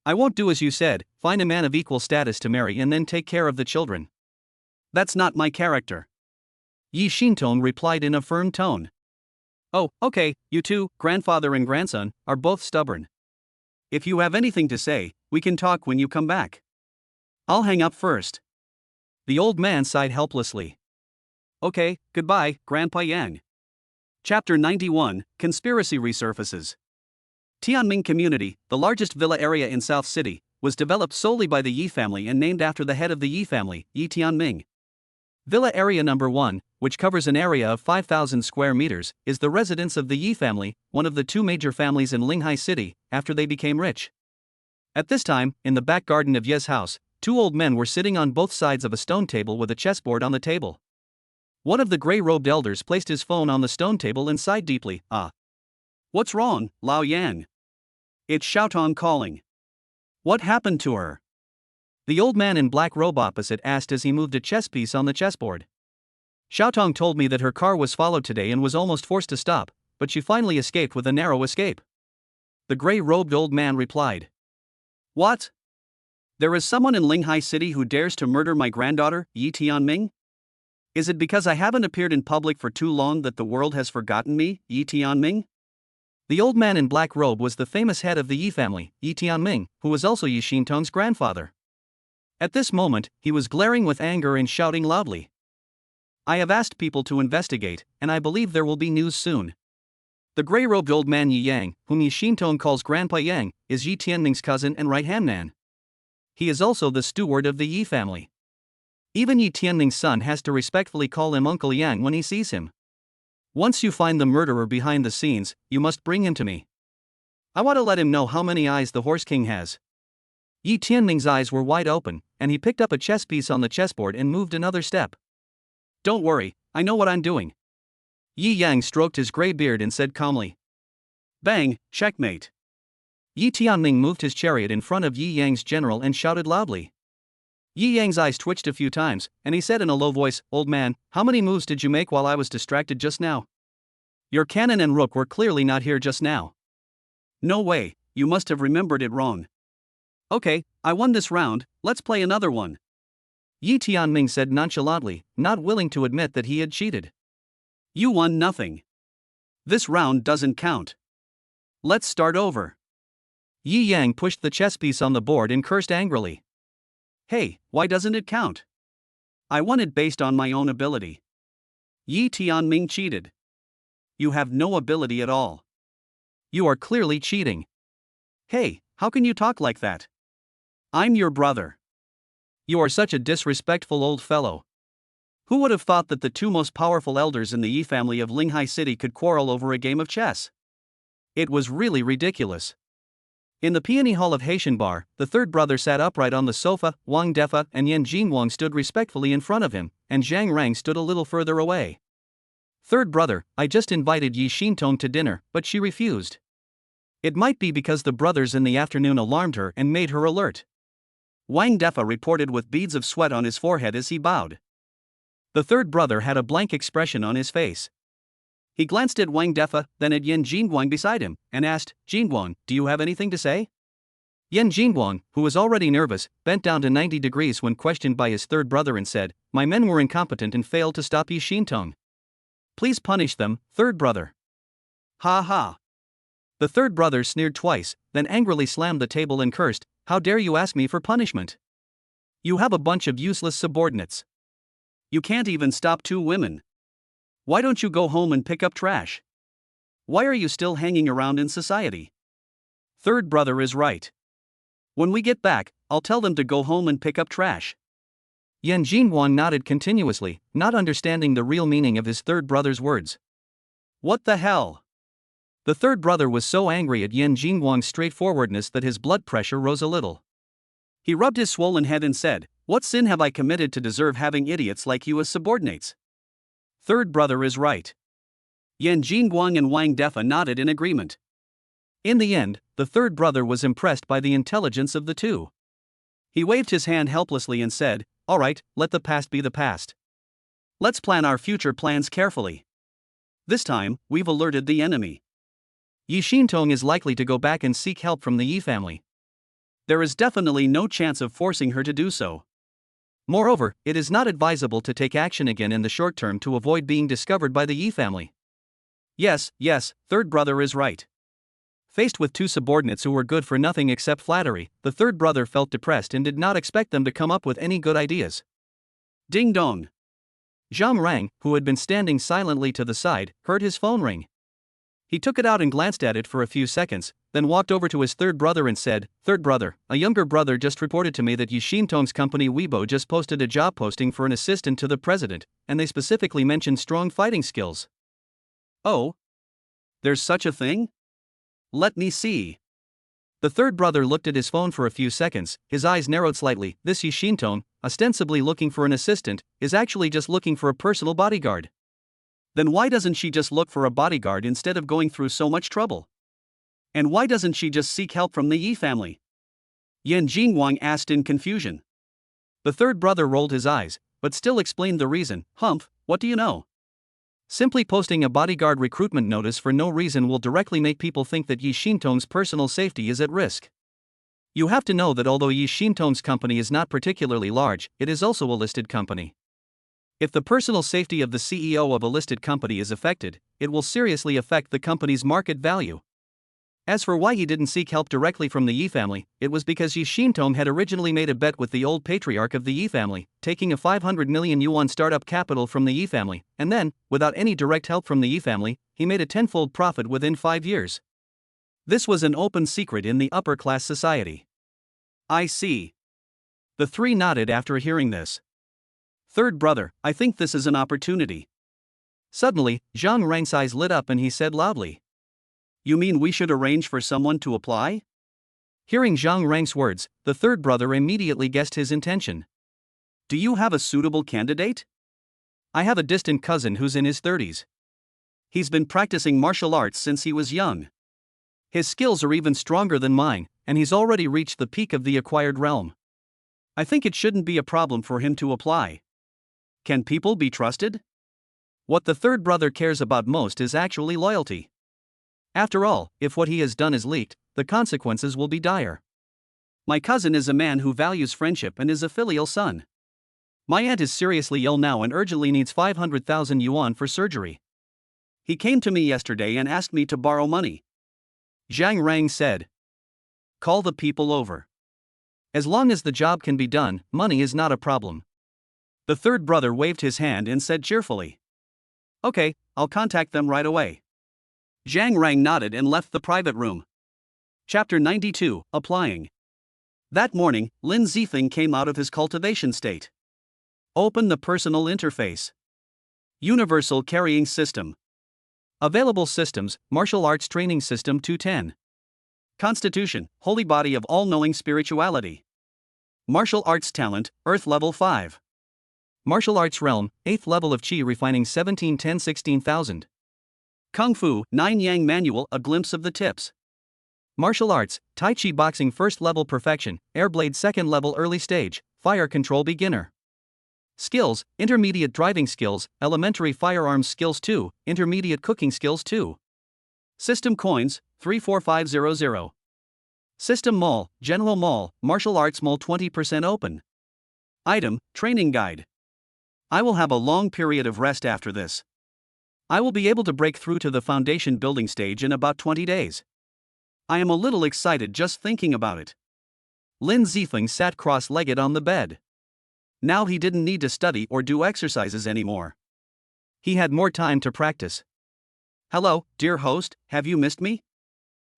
I won't do as you said, find a man of equal status to marry and then take care of the children. That's not my character. Yi Shintong replied in a firm tone. Oh, okay, you two, grandfather and grandson, are both stubborn. If you have anything to say, we can talk when you come back. I'll hang up first. The old man sighed helplessly. Okay, goodbye, Grandpa Yang. Chapter 91, Conspiracy Resurfaces. Tianming Community, the largest villa area in South City, was developed solely by the Yi family and named after the head of the Yi family, Yi Tianming. Villa Area Number 1, which covers an area of 5,000 square meters, is the residence of the Yi family, one of the 2 major families in Linghai City, after they became rich. At this time, in the back garden of Ye's house, 2 old men were sitting on both sides of a stone table with a chessboard on the table. One of the gray-robed elders placed his phone on the stone table and sighed deeply. Ah. What's wrong, Lao Yan? It's Xiaotong calling. What happened to her? The old man in black robe opposite asked as he moved a chess piece on the chessboard. Xiaotong told me that her car was followed today and was almost forced to stop, but she finally escaped with a narrow escape. The gray-robed old man replied. What? There is someone in Linghai City who dares to murder my granddaughter, Yi Tianming? Is it because I haven't appeared in public for too long that the world has forgotten me, Yi Tianming? The old man in black robe was the famous head of the Yi family, Yi Tianming, who was also Yi Shintong's grandfather. At this moment, he was glaring with anger and shouting loudly. I have asked people to investigate, and I believe there will be news soon. The gray-robed old man Yi Yang, whom Yi Shintong calls Grandpa Yang, is Yi Tianming's cousin and right-hand man. He is also the steward of the Yi family. Even Yi Tianming's son has to respectfully call him Uncle Yang when he sees him. Once you find the murderer behind the scenes, you must bring him to me. I want to let him know how many eyes the Horse King has. Yi Tianming's eyes were wide open, and he picked up a chess piece on the chessboard and moved another step. Don't worry, I know what I'm doing. Yi Yang stroked his gray beard and said calmly. Bang, checkmate. Yi Tianming moved his chariot in front of Yi Yang's general and shouted loudly. Yi Yang's eyes twitched a few times, and he said in a low voice, Old man, how many moves did you make while I was distracted just now? Your cannon and rook were clearly not here just now. No way, you must have remembered it wrong. Okay, I won this round, let's play another one. Yi Tianming said nonchalantly, not willing to admit that he had cheated. You won nothing. This round doesn't count. Let's start over. Yi Yang pushed the chess piece on the board and cursed angrily. Hey, why doesn't it count? I won it based on my own ability. Yi Tianming cheated. You have no ability at all. You are clearly cheating. Hey, how can you talk like that? I'm your brother. You are such a disrespectful old fellow. Who would have thought that the two most powerful elders in the Yi family of Linghai City could quarrel over a game of chess? It was really ridiculous. In the Peony Hall of Haitian Bar, the third brother sat upright on the sofa, Wang Defa and Yan Jinwang stood respectfully in front of him, and Zhang Rang stood a little further away. Third brother, I just invited Yi Xintong to dinner, but she refused. It might be because the brothers in the afternoon alarmed her and made her alert. Wang Defa reported with beads of sweat on his forehead as he bowed. The third brother had a blank expression on his face. He glanced at Wang Defa, then at Yan Jinwang beside him, and asked, Jinwang, do you have anything to say? Yan Jinwang, who was already nervous, bent down to 90 degrees when questioned by his third brother and said, My men were incompetent and failed to stop Yi Xintong. Please punish them, third brother. Ha ha. The third brother sneered twice, then angrily slammed the table and cursed, How dare you ask me for punishment? You have a bunch of useless subordinates. You can't even stop two women. Why don't you go home and pick up trash? Why are you still hanging around in society? Third brother is right. When we get back, I'll tell them to go home and pick up trash. Yan Jinwang nodded continuously, not understanding the real meaning of his third brother's words. What the hell? The third brother was so angry at Yan Jinwang's straightforwardness that his blood pressure rose a little. He rubbed his swollen head and said, What sin have I committed to deserve having idiots like you as subordinates? Third brother is right. Yan Jinwang and Wang Defa nodded in agreement. In the end, the third brother was impressed by the intelligence of the two. He waved his hand helplessly and said, All right, let the past be the past. Let's plan our future plans carefully. This time, we've alerted the enemy. Yi Xintong is likely to go back and seek help from the Yi family. There is definitely no chance of forcing her to do so. Moreover, it is not advisable to take action again in the short term to avoid being discovered by the Yi family. Yes, third brother is right. Faced with two subordinates who were good for nothing except flattery, the third brother felt depressed and did not expect them to come up with any good ideas. Ding dong. Zhang Rang, who had been standing silently to the side, heard his phone ring. He took it out and glanced at it for a few seconds, then walked over to his third brother and said, Third brother, a younger brother just reported to me that Yi Xintong's company Weibo just posted a job posting for an assistant to the president, and they specifically mentioned strong fighting skills. Oh? There's such a thing? Let me see. The third brother looked at his phone for a few seconds, his eyes narrowed slightly. This Yi Xintong, ostensibly looking for an assistant, is actually just looking for a personal bodyguard. Then why doesn't she just look for a bodyguard instead of going through so much trouble? And why doesn't she just seek help from the Yi family? Yan Jinwang asked in confusion. The third brother rolled his eyes, but still explained the reason. Humph, what do you know? Simply posting a bodyguard recruitment notice for no reason will directly make people think that Yi Xintong's personal safety is at risk. You have to know that although Yi Xintong's company is not particularly large, it is also a listed company. If the personal safety of the CEO of a listed company is affected, it will seriously affect the company's market value. As for why he didn't seek help directly from the Yi family, it was because Yi Xintong had originally made a bet with the old patriarch of the Yi family, taking a 500 million yuan startup capital from the Yi family, and then, without any direct help from the Yi family, he made a tenfold profit within 5 years. This was an open secret in the upper-class society. I see. The three nodded after hearing this. Third brother, I think this is an opportunity. Suddenly, Zhang Rang's eyes lit up and he said loudly. You mean we should arrange for someone to apply? Hearing Zhang Rang's words, the third brother immediately guessed his intention. Do you have a suitable candidate? I have a distant cousin who's in his 30s. He's been practicing martial arts since he was young. His skills are even stronger than mine, and he's already reached the peak of the acquired realm. I think it shouldn't be a problem for him to apply. Can people be trusted? What the third brother cares about most is actually loyalty. After all, if what he has done is leaked, the consequences will be dire. My cousin is a man who values friendship and is a filial son. My aunt is seriously ill now and urgently needs 500,000 yuan for surgery. He came to me yesterday and asked me to borrow money. Zhang Rang said. Call the people over. As long as the job can be done, money is not a problem. The third brother waved his hand and said cheerfully. Okay, I'll contact them right away. Zhang Rang nodded and left the private room. Chapter 92, Applying. That morning, Lin Zifeng came out of his cultivation state. Open the personal interface. Universal Carrying System. Available systems: Martial Arts Training System 210. Constitution, Holy Body of All-Knowing Spirituality. Martial Arts Talent, Earth Level 5. Martial Arts Realm, 8th level of Qi Refining 1710-16,000. Kung Fu, 9 Yang Manual, a glimpse of the tips. Martial Arts, Tai Chi Boxing 1st level Perfection, Airblade 2nd level Early Stage, Fire Control Beginner. Skills: Intermediate Driving Skills, Elementary Firearms Skills 2, Intermediate Cooking Skills 2. System Coins, 34500. System Mall, General Mall, Martial Arts Mall 20% open. Item, Training Guide. I will have a long period of rest after this. I will be able to break through to the foundation building stage in about 20 days. I am a little excited just thinking about it. Lin Zifeng sat cross-legged on the bed. Now he didn't need to study or do exercises anymore. He had more time to practice. Hello, dear host, have you missed me?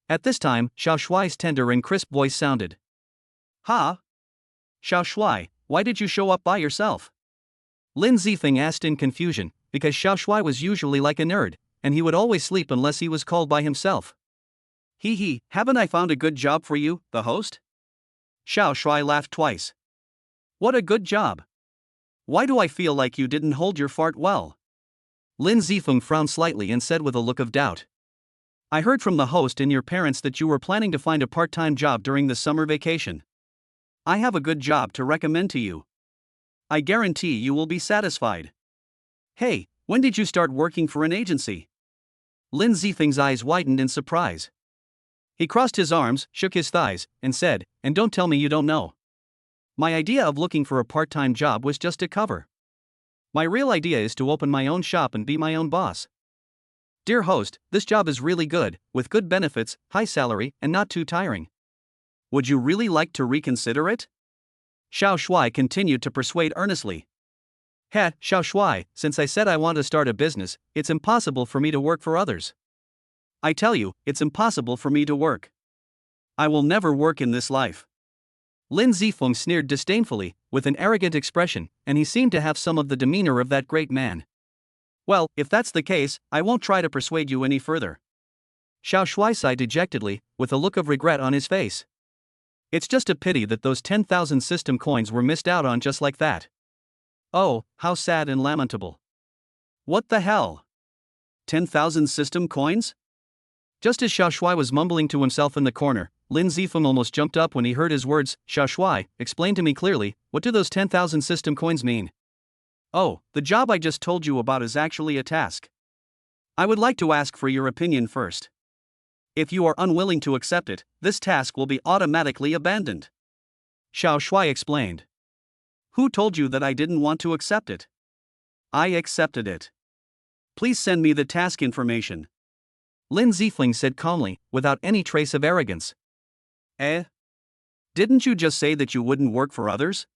At this time, Xiao Shuai's tender and crisp voice sounded. Ha? Xiao Shuai, why did you show up by yourself? Lin Zifeng asked in confusion, because Xiao Shuai was usually like a nerd, and he would always sleep unless he was called by himself. Hee, haven't I found a good job for you, the host? Xiao Shuai laughed twice. What a good job. Why do I feel like you didn't hold your fart well? Lin Zifeng frowned slightly and said with a look of doubt. I heard from the host and your parents that you were planning to find a part-time job during the summer vacation. I have a good job to recommend to you. I guarantee you will be satisfied. Hey, when did you start working for an agency? Lin Zifeng's eyes widened in surprise. He crossed his arms, shook his thighs, and said, and don't tell me you don't know. My idea of looking for a part-time job was just a cover. My real idea is to open my own shop and be my own boss. Dear host, this job is really good, with good benefits, high salary, and not too tiring. Would you really like to reconsider it? Xiao Shuai continued to persuade earnestly. Xiao Shuai, since I said I want to start a business, it's impossible for me to work for others. I tell you, it's impossible for me to work. I will never work in this life. Lin Zifeng sneered disdainfully, with an arrogant expression, and he seemed to have some of the demeanor of that great man. Well, if that's the case, I won't try to persuade you any further. Xiao Shuai sighed dejectedly, with a look of regret on his face. It's just a pity that those 10,000 system coins were missed out on just like that. Oh, how sad and lamentable. What the hell? 10,000 system coins? Just as Xiao Shuai was mumbling to himself in the corner, Lin Zifeng almost jumped up when he heard his words. Xiao Shuai, explain to me clearly, what do those 10,000 system coins mean? Oh, the job I just told you about is actually a task. I would like to ask for your opinion first. If you are unwilling to accept it, this task will be automatically abandoned. Xiao Shuai explained. Who told you that I didn't want to accept it? I accepted it. Please send me the task information. Lin Zifeng said calmly, without any trace of arrogance. Didn't you just say that you wouldn't work for others?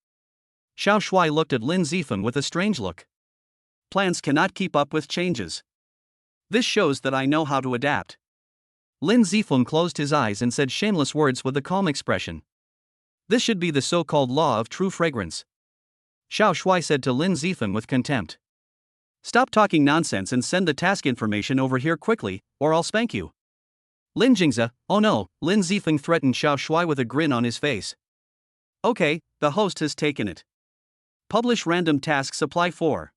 Xiao Shuai looked at Lin Zifeng with a strange look. Plans cannot keep up with changes. This shows that I know how to adapt. Lin Zifeng closed his eyes and said shameless words with a calm expression. This should be the so-called law of true fragrance. Xiao Shuai said to Lin Zifeng with contempt. Stop talking nonsense and send the task information over here quickly, or I'll spank you. Lin Jingze, oh no, Lin Zifeng threatened Xiao Shuai with a grin on his face. Okay, the host has taken it. Publish random tasks apply for.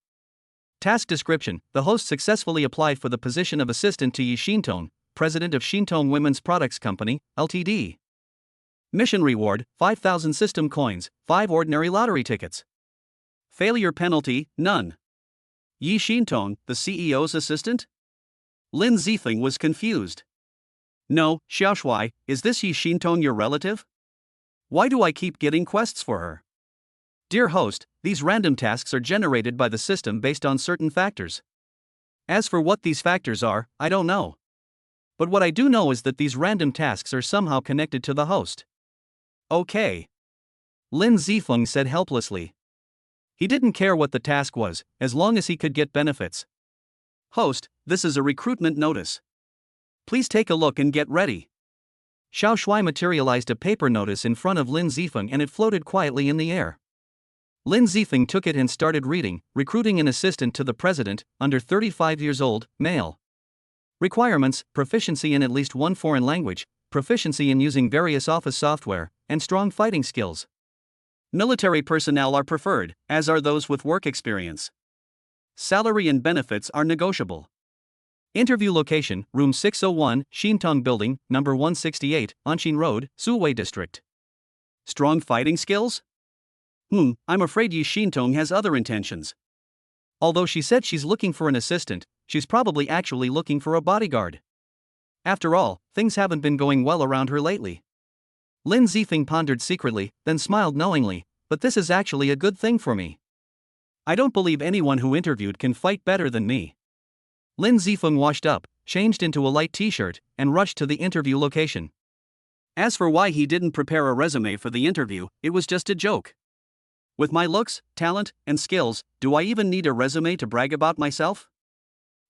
Task description: the host successfully applied for the position of assistant to Yi Xintong, president of Xintong Women's Products Company, Ltd. Mission reward: 5,000 system coins, 5 ordinary lottery tickets. Failure penalty: none. Yi Xintong, the CEO's assistant? Lin Zifeng was confused. No, Xiao Shuai, is this Yi Xintong your relative? Why do I keep getting quests for her? Dear host, these random tasks are generated by the system based on certain factors. As for what these factors are, I don't know. But what I do know is that these random tasks are somehow connected to the host. Okay. Lin Zifeng said helplessly. He didn't care what the task was, as long as he could get benefits. Host, this is a recruitment notice. Please take a look and get ready. Xiao Shui materialized a paper notice in front of Lin Zifeng and it floated quietly in the air. Lin Zifeng took it and started reading, recruiting an assistant to the president, under 35 years old, male. Requirements: proficiency in at least one foreign language, proficiency in using various office software, and strong fighting skills. Military personnel are preferred, as are those with work experience. Salary and benefits are negotiable. Interview location: Room 601, Xintong Building, number 168, Anqing Road, Suwei District. Strong fighting skills? I'm afraid Yi Xintong has other intentions. Although she said she's looking for an assistant, she's probably actually looking for a bodyguard. After all, things haven't been going well around her lately. Lin Zifeng pondered secretly, then smiled knowingly, but this is actually a good thing for me. I don't believe anyone who interviewed can fight better than me. Lin Zifeng washed up, changed into a light t-shirt, and rushed to the interview location. As for why he didn't prepare a resume for the interview, it was just a joke. With my looks, talent, and skills, do I even need a resume to brag about myself?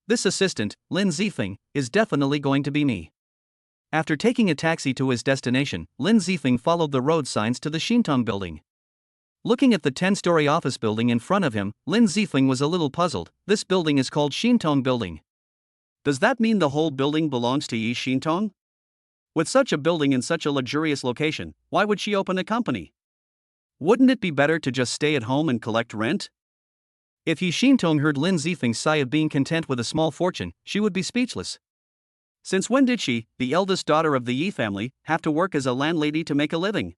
This assistant, Lin Zifeng, is definitely going to be me. After taking a taxi to his destination, Lin Zifeng followed the road signs to the Xintong Building. Looking at the 10-story office building in front of him, Lin Zifeng was a little puzzled. This building is called Xintong Building. Does that mean the whole building belongs to Yi Xintong? With such a building in such a luxurious location, why would she open a company? Wouldn't it be better to just stay at home and collect rent? If Yi Xintong heard Lin Zifeng's sigh of being content with a small fortune, she would be speechless. Since when did she, the eldest daughter of the Yi family, have to work as a landlady to make a living?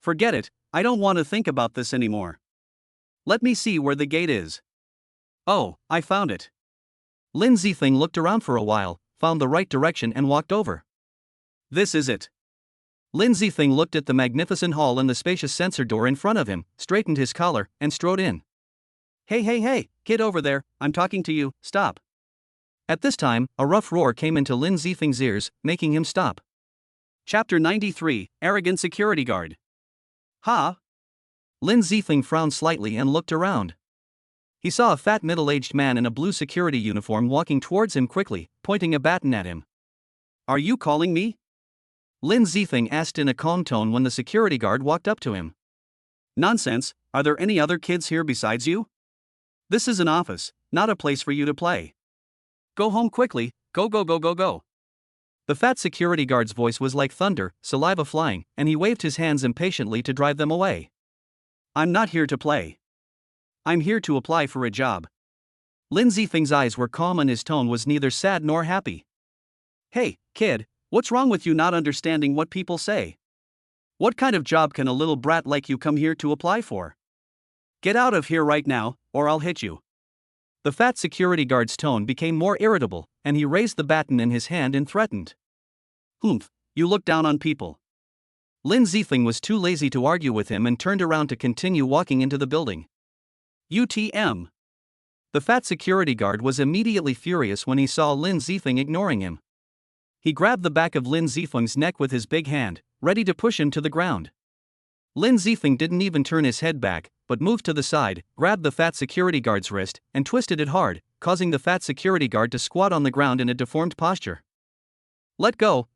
Forget it, I don't want to think about this anymore. Let me see where the gate is. Oh, I found it. Lin Zifeng looked around for a while, found the right direction and walked over. This is it. Lin Zifeng looked at the magnificent hall and the spacious sensor door in front of him, straightened his collar, and strode in. Hey, kid over there, I'm talking to you, stop. At this time, a rough roar came into Lin Zifeng's ears, making him stop. Chapter 93, Arrogant Security Guard. Ha! Lin Zifeng frowned slightly and looked around. He saw a fat middle-aged man in a blue security uniform walking towards him quickly, pointing a baton at him. Are you calling me? Lin Zifeng asked in a calm tone when the security guard walked up to him. Nonsense, are there any other kids here besides you? This is an office, not a place for you to play. Go home quickly, go. The fat security guard's voice was like thunder, saliva flying, and he waved his hands impatiently to drive them away. I'm not here to play. I'm here to apply for a job. Lin Zifeng's eyes were calm and his tone was neither sad nor happy. Hey, kid, what's wrong with you not understanding what people say? What kind of job can a little brat like you come here to apply for? Get out of here right now, or I'll hit you. The fat security guard's tone became more irritable, and he raised the baton in his hand and threatened. You look down on people. Lin Zifeng was too lazy to argue with him and turned around to continue walking into the building. UTM. The fat security guard was immediately furious when he saw Lin Zifeng ignoring him. He grabbed the back of Lin Zifeng's neck with his big hand, ready to push him to the ground. Lin Zifeng didn't even turn his head back, but moved to the side, grabbed the fat security guard's wrist, and twisted it hard, causing the fat security guard to squat on the ground in a deformed posture. Let go,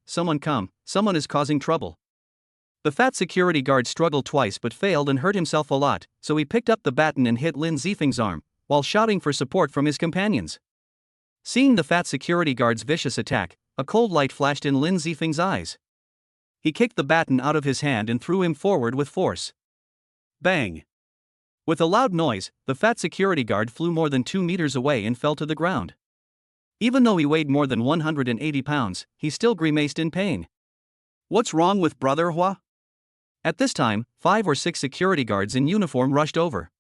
someone come, someone is causing trouble. The fat security guard struggled twice but failed and hurt himself a lot, so he picked up the baton and hit Lin Zifeng's arm, while shouting for support from his companions. Seeing the fat security guard's vicious attack, a cold light flashed in Lin Zifeng's eyes. He kicked the baton out of his hand and threw him forward with force. Bang! With a loud noise, the fat security guard flew more than 2 meters away and fell to the ground. Even though he weighed more than 180 pounds, he still grimaced in pain. What's wrong with Brother Hua? At this time, 5 or 6 security guards in uniform rushed over.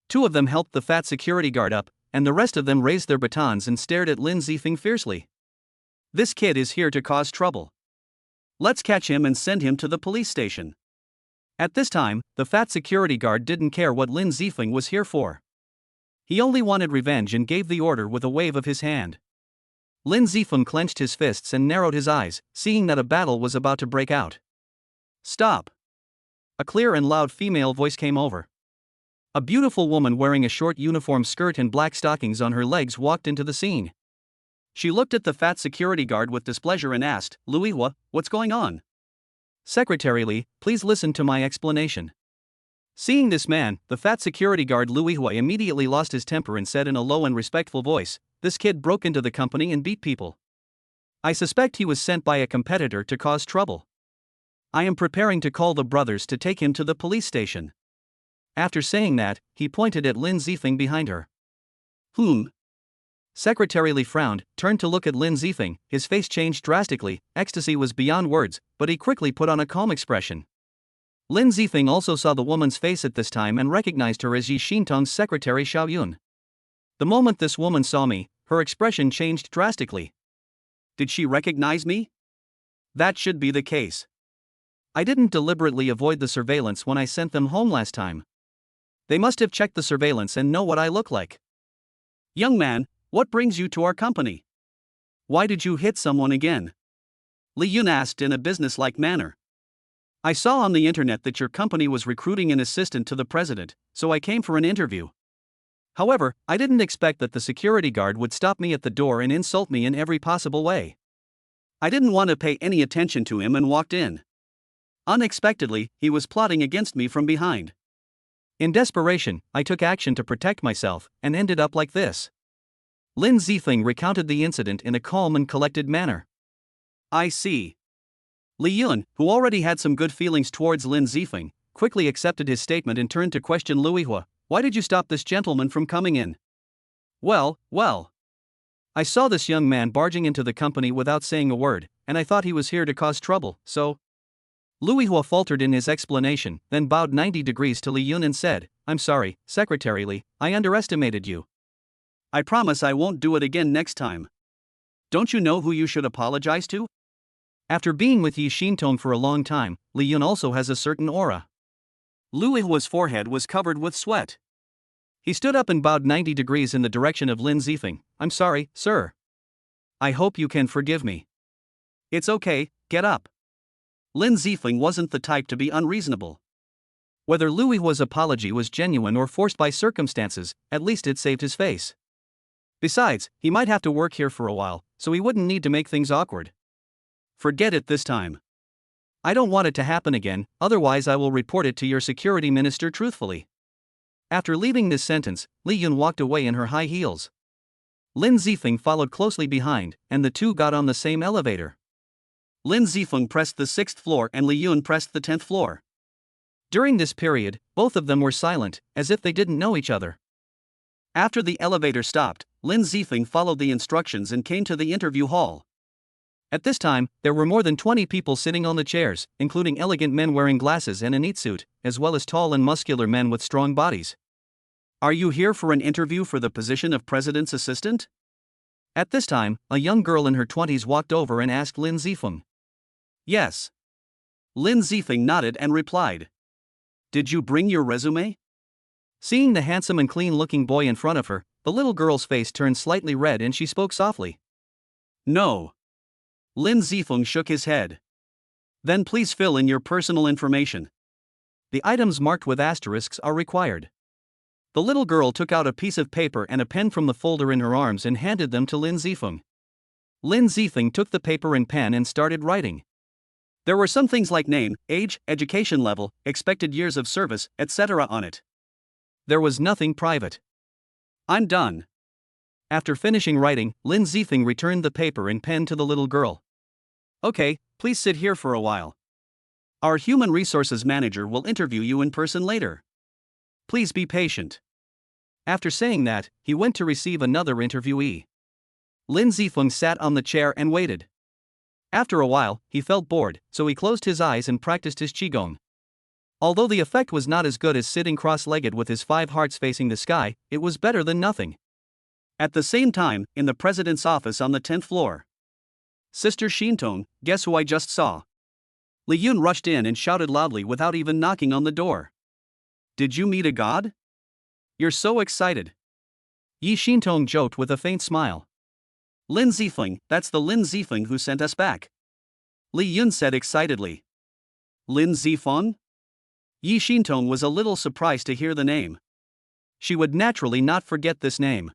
2 of them helped the fat security guard up, and the rest of them raised their batons and stared at Lin Zifeng fiercely. This kid is here to cause trouble. Let's catch him and send him to the police station. At this time, the fat security guard didn't care what Lin Zifeng was here for. He only wanted revenge and gave the order with a wave of his hand. Lin Zifeng clenched his fists and narrowed his eyes, seeing that a battle was about to break out. Stop! A clear and loud female voice came over. A beautiful woman wearing a short uniform skirt and black stockings on her legs walked into the scene. She looked at the fat security guard with displeasure and asked, Louis, what's going on? Secretary Li, please listen to my explanation. Seeing this man, the fat security guard Louis immediately lost his temper and said in a low and respectful voice, "This kid broke into the company and beat people. I suspect he was sent by a competitor to cause trouble. I am preparing to call the brothers to take him to the police station." After saying that, he pointed at Lin Zifeng behind her. Secretary Li frowned, turned to look at Lin Zifeng. His face changed drastically, ecstasy was beyond words, but he quickly put on a calm expression. Lin Zifeng also saw the woman's face at this time and recognized her as Yi Xintong's secretary Xiao Yun. The moment this woman saw me, her expression changed drastically. Did she recognize me? That should be the case. I didn't deliberately avoid the surveillance when I sent them home last time. They must have checked the surveillance and know what I look like. Young man, what brings you to our company? Why did you hit someone again? Li Yun asked in a businesslike manner. I saw on the internet that your company was recruiting an assistant to the president, so I came for an interview. However, I didn't expect that the security guard would stop me at the door and insult me in every possible way. I didn't want to pay any attention to him and walked in. Unexpectedly, he was plotting against me from behind. In desperation, I took action to protect myself, and ended up like this. Lin Zifeng recounted the incident in a calm and collected manner. I see. Li Yun, who already had some good feelings towards Lin Zifeng, quickly accepted his statement and turned to question Louis Hua. Why did you stop this gentleman from coming in? Well. I saw this young man barging into the company without saying a word, and I thought he was here to cause trouble, so. Louis Hua faltered in his explanation, then bowed 90 degrees to Li Yun and said, "I'm sorry, Secretary Li, I underestimated you. I promise I won't do it again next time." Don't you know who you should apologize to? After being with Yi Xintong for a long time, Li Yun also has a certain aura. Louis Hua's forehead was covered with sweat. He stood up and bowed 90 degrees in the direction of Lin Zifeng. "I'm sorry, sir. I hope you can forgive me." "It's okay, get up." Lin Zifeng wasn't the type to be unreasonable. Whether Louis Hua's apology was genuine or forced by circumstances, at least it saved his face. Besides, he might have to work here for a while, so he wouldn't need to make things awkward. Forget it this time. I don't want it to happen again, otherwise I will report it to your security minister truthfully. After leaving this sentence, Li Yun walked away in her high heels. Lin Zifeng followed closely behind, and the two got on the same elevator. Lin Zifeng pressed the 6th floor and Li Yun pressed the 10th floor. During this period, both of them were silent, as if they didn't know each other. After the elevator stopped, Lin Zifeng followed the instructions and came to the interview hall. At this time, there were more than 20 people sitting on the chairs, including elegant men wearing glasses and a neat suit, as well as tall and muscular men with strong bodies. "Are you here for an interview for the position of president's assistant?" At this time, a young girl in her 20s walked over and asked Lin Zifeng. "Yes." Lin Zifeng nodded and replied. "Did you bring your resume?" Seeing the handsome and clean-looking boy in front of her, the little girl's face turned slightly red and she spoke softly. "No." Lin Zifeng shook his head. "Then please fill in your personal information. The items marked with asterisks are required." The little girl took out a piece of paper and a pen from the folder in her arms and handed them to Lin Zifeng. Lin Zifeng took the paper and pen and started writing. There were some things like name, age, education level, expected years of service, etc. on it. There was nothing private. "I'm done." After finishing writing, Lin Zifeng returned the paper and pen to the little girl. "Okay, please sit here for a while. Our human resources manager will interview you in person later. Please be patient." After saying that, he went to receive another interviewee. Lin Zifeng sat on the chair and waited. After a while, he felt bored, so he closed his eyes and practiced his qigong. Although the effect was not as good as sitting cross-legged with his 5 hearts facing the sky, it was better than nothing. At the same time, in the president's office on the 10th floor. "Sister Xintong, guess who I just saw?" Li Yun rushed in and shouted loudly without even knocking on the door. "Did you meet a god? You're so excited." Yi Xintong joked with a faint smile. "Lin Zifeng, that's the Lin Zifeng who sent us back," Li Yun said excitedly. "Lin Zifeng?" Yi Xintong was a little surprised to hear the name. She would naturally not forget this name.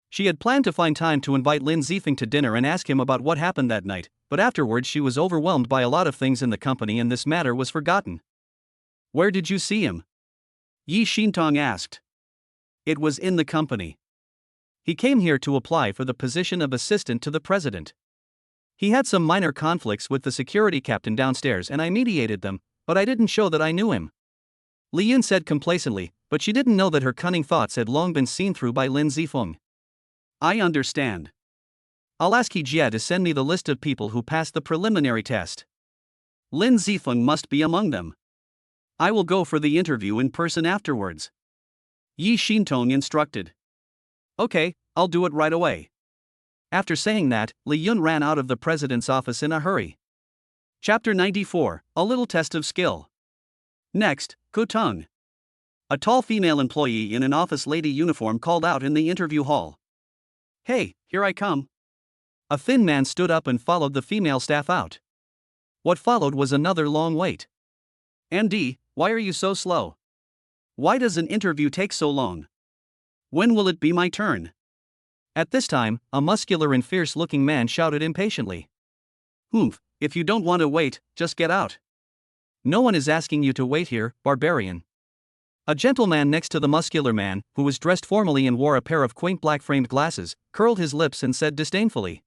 She had planned to find time to invite Lin Zifeng to dinner and ask him about what happened that night, but afterwards she was overwhelmed by a lot of things in the company and this matter was forgotten. Where did you see him? Yi Xintong asked. It was in the company. He came here to apply for the position of assistant to the president. He had some minor conflicts with the security captain downstairs and I mediated them, but I didn't show that I knew him. Li Yun said complacently, but she didn't know that her cunning thoughts had long been seen through by Lin Zifeng. I understand. I'll ask He Jie to send me the list of people who passed the preliminary test. Lin Zifeng must be among them. I will go for the interview in person afterwards. Yi Xintong instructed. Okay, I'll do it right away. After saying that, Li Yun ran out of the president's office in a hurry. Chapter 94, A Little Test of Skill. Next, Kutong. A tall female employee in an office lady uniform called out in the interview hall. Hey, here I come. A thin man stood up and followed the female staff out. What followed was another long wait. MD, why are you so slow? Why does an interview take so long? When will it be my turn? At this time, a muscular and fierce-looking man shouted impatiently. Humph, if you don't want to wait, just get out. No one is asking you to wait here, barbarian. A gentleman next to the muscular man, who was dressed formally and wore a pair of quaint black-framed glasses, curled his lips and said disdainfully.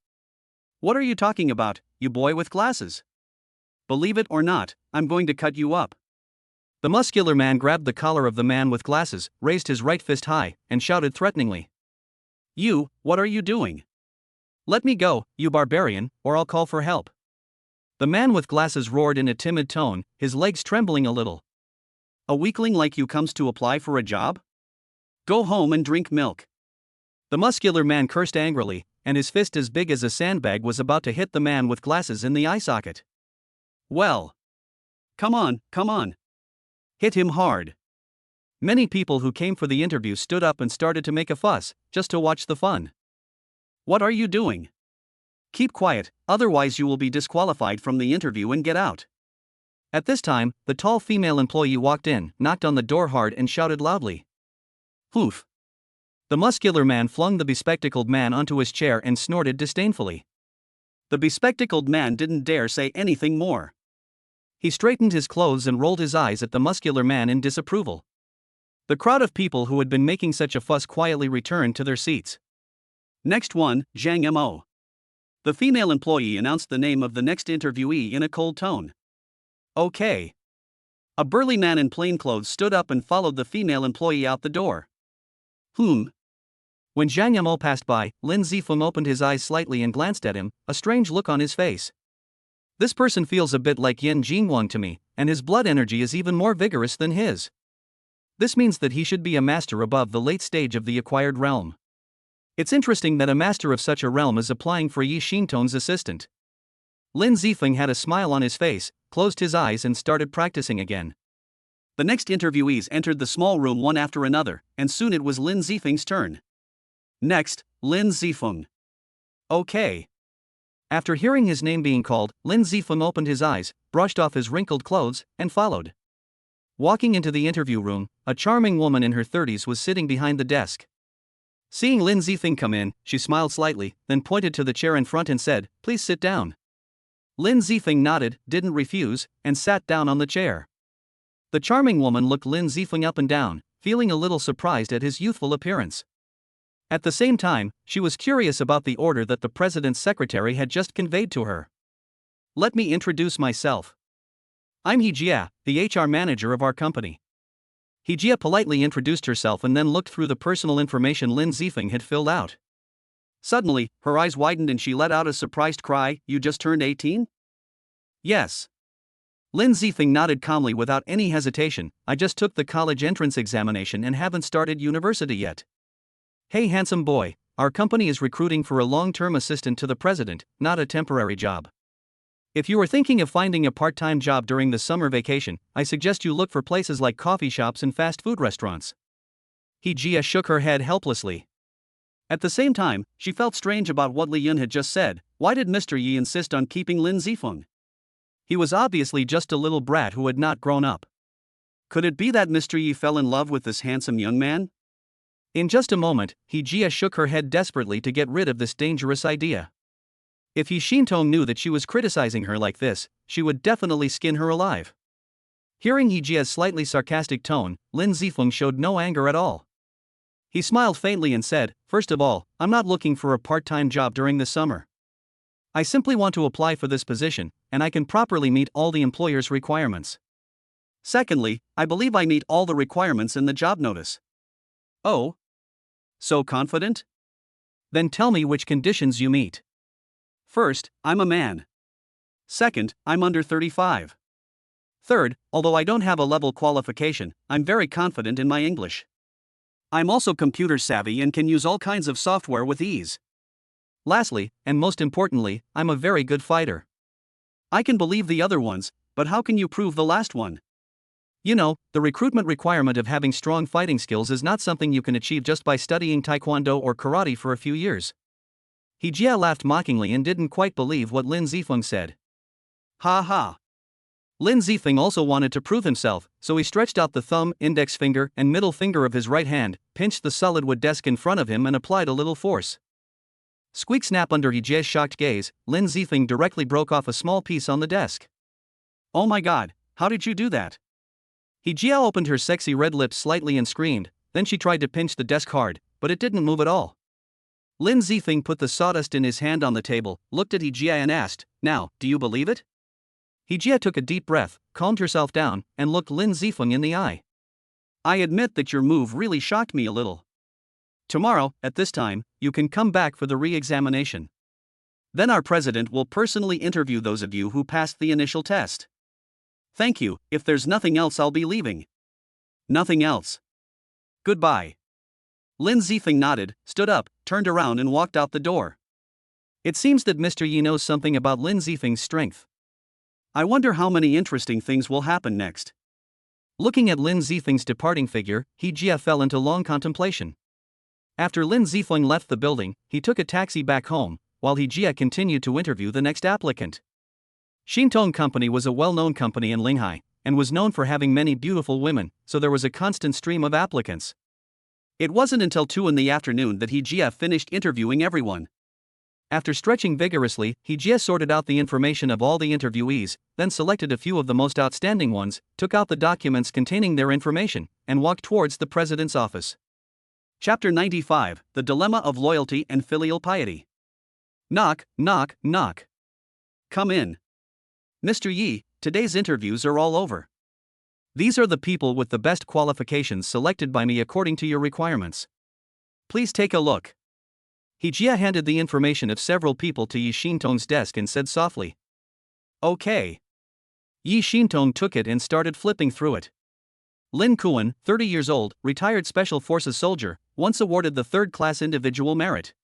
What are you talking about, you boy with glasses? Believe it or not, I'm going to cut you up. The muscular man grabbed the collar of the man with glasses, raised his right fist high, and shouted threateningly. You, what are you doing? Let me go, you barbarian, or I'll call for help. The man with glasses roared in a timid tone, his legs trembling a little. A weakling like you comes to apply for a job? Go home and drink milk. The muscular man cursed angrily, and his fist as big as a sandbag was about to hit the man with glasses in the eye socket. Well. Come on, come on. Hit him hard. Many people who came for the interview stood up and started to make a fuss, just to watch the fun. What are you doing? Keep quiet, otherwise you will be disqualified from the interview and get out. At this time, the tall female employee walked in, knocked on the door hard and shouted loudly. Hoof. The muscular man flung the bespectacled man onto his chair and snorted disdainfully. The bespectacled man didn't dare say anything more. He straightened his clothes and rolled his eyes at the muscular man in disapproval. The crowd of people who had been making such a fuss quietly returned to their seats. Next one, Zhang Mo. The female employee announced the name of the next interviewee in a cold tone. Okay. A burly man in plain clothes stood up and followed the female employee out the door. When Zhang Mo passed by, Lin Zifeng opened his eyes slightly and glanced at him, a strange look on his face. This person feels a bit like Yin Jingwang to me, and his blood energy is even more vigorous than his. This means that he should be a master above the late stage of the acquired realm. It's interesting that a master of such a realm is applying for Yi Xintong's assistant. Lin Zifeng had a smile on his face, closed his eyes and started practicing again. The next interviewees entered the small room one after another, and soon it was Lin Zifeng's turn. Next, Lin Zifeng. Okay. After hearing his name being called, Lin Zifeng opened his eyes, brushed off his wrinkled clothes, and followed. Walking into the interview room, a charming woman in her 30s was sitting behind the desk. Seeing Lin Zifeng come in, she smiled slightly, then pointed to the chair in front and said, "Please sit down." Lin Zifeng nodded, didn't refuse, and sat down on the chair. The charming woman looked Lin Zifeng up and down, feeling a little surprised at his youthful appearance. At the same time, she was curious about the order that the president's secretary had just conveyed to her. Let me introduce myself. I'm He Jie, the HR manager of our company. He Jie politely introduced herself and then looked through the personal information Lin Zifeng had filled out. Suddenly, her eyes widened and she let out a surprised cry, "You just turned 18? Yes. Lin Zifeng nodded calmly without any hesitation, "I just took the college entrance examination and haven't started university yet." Hey handsome boy, our company is recruiting for a long-term assistant to the president, not a temporary job. If you are thinking of finding a part-time job during the summer vacation, I suggest you look for places like coffee shops and fast food restaurants. He Jie shook her head helplessly. At the same time, she felt strange about what Li Yun had just said. Why did Mr. Yi insist on keeping Lin Zifeng? He was obviously just a little brat who had not grown up. Could it be that Mr. Yi fell in love with this handsome young man? In just a moment, Hijia shook her head desperately to get rid of this dangerous idea. If Yi Shintong knew that she was criticizing her like this, she would definitely skin her alive. Hearing Hijia's slightly sarcastic tone, Lin Zifeng showed no anger at all. He smiled faintly and said, "First of all, I'm not looking for a part-time job during the summer. I simply want to apply for this position, and I can properly meet all the employer's requirements. Secondly, I believe I meet all the requirements in the job notice." "Oh? So confident? Then tell me which conditions you meet." "First, I'm a man. Second, I'm under 35. Third, although I don't have a level qualification, I'm very confident in my English. I'm also computer savvy and can use all kinds of software with ease. Lastly, and most importantly, I'm a very good fighter." "I can believe the other ones, but how can you prove the last one?" "You know, the recruitment requirement of having strong fighting skills is not something you can achieve just by studying taekwondo or karate for a few years." Hijia laughed mockingly and didn't quite believe what Lin Zifeng said. Ha ha. Lin Zifeng also wanted to prove himself, so he stretched out the thumb, index finger, and middle finger of his right hand, pinched the solid wood desk in front of him and applied a little force. Squeak snap under Hijia's shocked gaze, Lin Zifeng directly broke off a small piece on the desk. "Oh my god, how did you do that?" Hijia opened her sexy red lips slightly and screamed, then she tried to pinch the desk hard, but it didn't move at all. Lin Zifeng put the sawdust in his hand on the table, looked at Hijia and asked, "Now, do you believe it?" Hijia took a deep breath, calmed herself down, and looked Lin Zifeng in the eye. "I admit that your move really shocked me a little. Tomorrow, at this time, you can come back for the re-examination. Then our president will personally interview those of you who passed the initial test. Thank you. If there's nothing else, I'll be leaving." "Nothing else. Goodbye." Lin Zifeng nodded, stood up, turned around and walked out the door. It seems that Mr. Yi knows something about Lin Zifeng's strength. I wonder how many interesting things will happen next. Looking at Lin Zifeng's departing figure, Hijia fell into long contemplation. After Lin Zifeng left the building, he took a taxi back home, while Hijia continued to interview the next applicant. Shintong Company was a well-known company in Linghai, and was known for having many beautiful women, so there was a constant stream of applicants. It wasn't until 2 in the afternoon that Hijia finished interviewing everyone. After stretching vigorously, Hijia sorted out the information of all the interviewees, then selected a few of the most outstanding ones, took out the documents containing their information, and walked towards the president's office. Chapter 95, The Dilemma of Loyalty and Filial Piety. Knock, knock, knock. Come in. Mr. Yi, today's interviews are all over. These are the people with the best qualifications selected by me according to your requirements. Please take a look. Hijia handed the information of several people to Yi Shintong's desk and said softly, "Okay." Yi Shintong took it and started flipping through it. Lin Kuan, 30 years old, retired Special Forces soldier, once awarded the 3rd-class individual merit.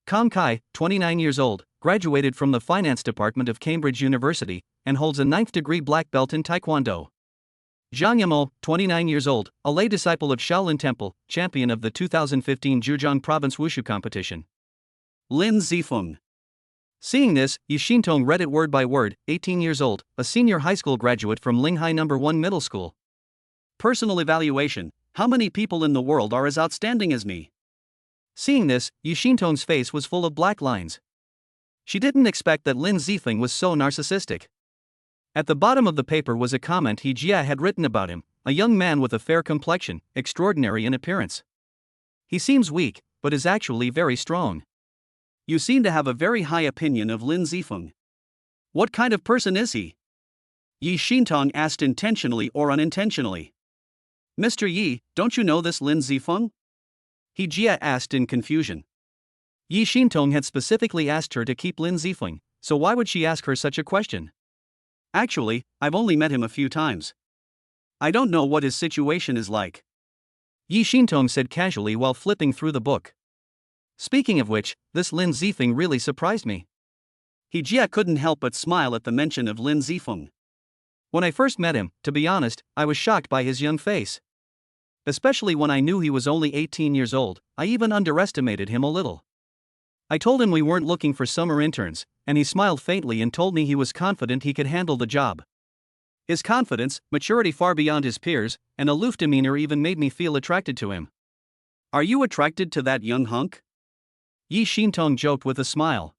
Kang Kai, 29 years old, graduated from the finance department of Cambridge University, and holds a 9th-degree black belt in Taekwondo. Zhang Yamo, 29 years old, a lay disciple of Shaolin Temple, champion of the 2015 Zhejiang Province Wushu competition. Lin Zifeng. Seeing this, Yi Shintong read it word by word, 18 years old, a senior high school graduate from Linghai No. 1 Middle School. Personal evaluation: how many people in the world are as outstanding as me? Seeing this, Yi Shintong's face was full of black lines. She didn't expect that Lin Zifeng was so narcissistic. At the bottom of the paper was a comment Hijia had written about him: a young man with a fair complexion, extraordinary in appearance. He seems weak, but is actually very strong. You seem to have a very high opinion of Lin Zifeng. What kind of person is he? Yi Shintong asked intentionally or unintentionally. Mr. Yi, don't you know this Lin Zifeng? Hijia asked in confusion. Yi Shintong had specifically asked her to keep Lin Zifeng, so why would she ask her such a question? Actually, I've only met him a few times. I don't know what his situation is like. Yi Shintong said casually while flipping through the book. Speaking of which, this Lin Zifeng really surprised me. Hijia couldn't help but smile at the mention of Lin Zifeng. When I first met him, to be honest, I was shocked by his young face. Especially when I knew he was only 18 years old, I even underestimated him a little. I told him we weren't looking for summer interns, and he smiled faintly and told me he was confident he could handle the job. His confidence, maturity far beyond his peers, and aloof demeanor even made me feel attracted to him. Are you attracted to that young hunk? Yi Xintong joked with a smile.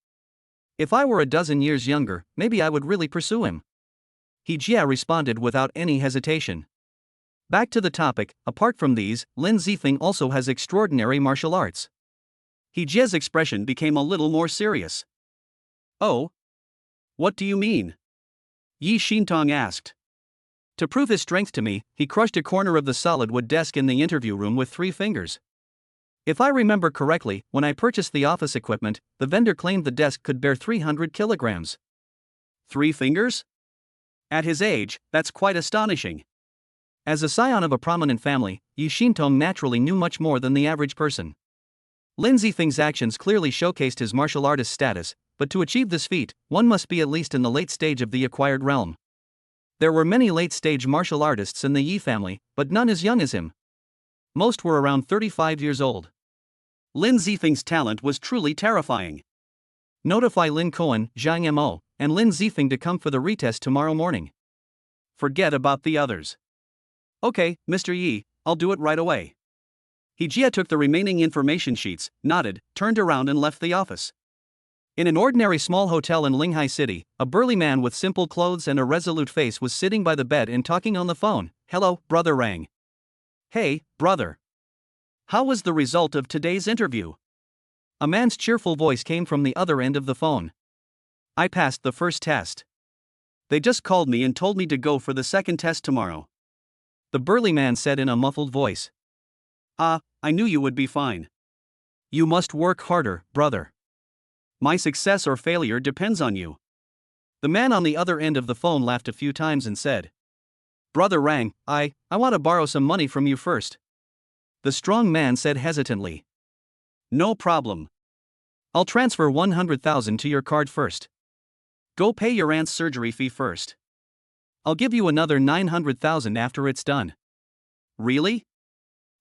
If I were a dozen years younger, maybe I would really pursue him. He Jia responded without any hesitation. Back to the topic, apart from these, Lin Zifeng also has extraordinary martial arts. He Jia's expression became a little more serious. Oh? What do you mean? Yi Xintong asked. To prove his strength to me, he crushed a corner of the solid wood desk in the interview room with 3 fingers. If I remember correctly, when I purchased the office equipment, the vendor claimed the desk could bear 300 kilograms. 3 fingers? At his age, that's quite astonishing. As a scion of a prominent family, Yi Xintong naturally knew much more than the average person. Lin Zifeng's actions clearly showcased his martial artist status, but to achieve this feat, one must be at least in the late stage of the acquired realm. There were many late-stage martial artists in the Yi family, but none as young as him. Most were around 35 years old. Lin Zifeng's talent was truly terrifying. Notify Lin Cohen, Zhang Mo, and Lin Zifeng to come for the retest tomorrow morning. Forget about the others. Okay, Mr. Yi, I'll do it right away. He Jia took the remaining information sheets, nodded, turned around and left the office. In an ordinary small hotel in Linghai City, a burly man with simple clothes and a resolute face was sitting by the bed and talking on the phone. Hello, Brother Rang. Hey, brother. How was the result of today's interview? A man's cheerful voice came from the other end of the phone. I passed the first test. They just called me and told me to go for the second test tomorrow. The burly man said in a muffled voice. I knew you would be fine. You must work harder, brother. My success or failure depends on you. The man on the other end of the phone laughed a few times and said, Brother Rang, I want to borrow some money from you first. The strong man said hesitantly. No problem. I'll transfer 100,000 to your card first. Go pay your aunt's surgery fee first. I'll give you another 900,000 after it's done. Really?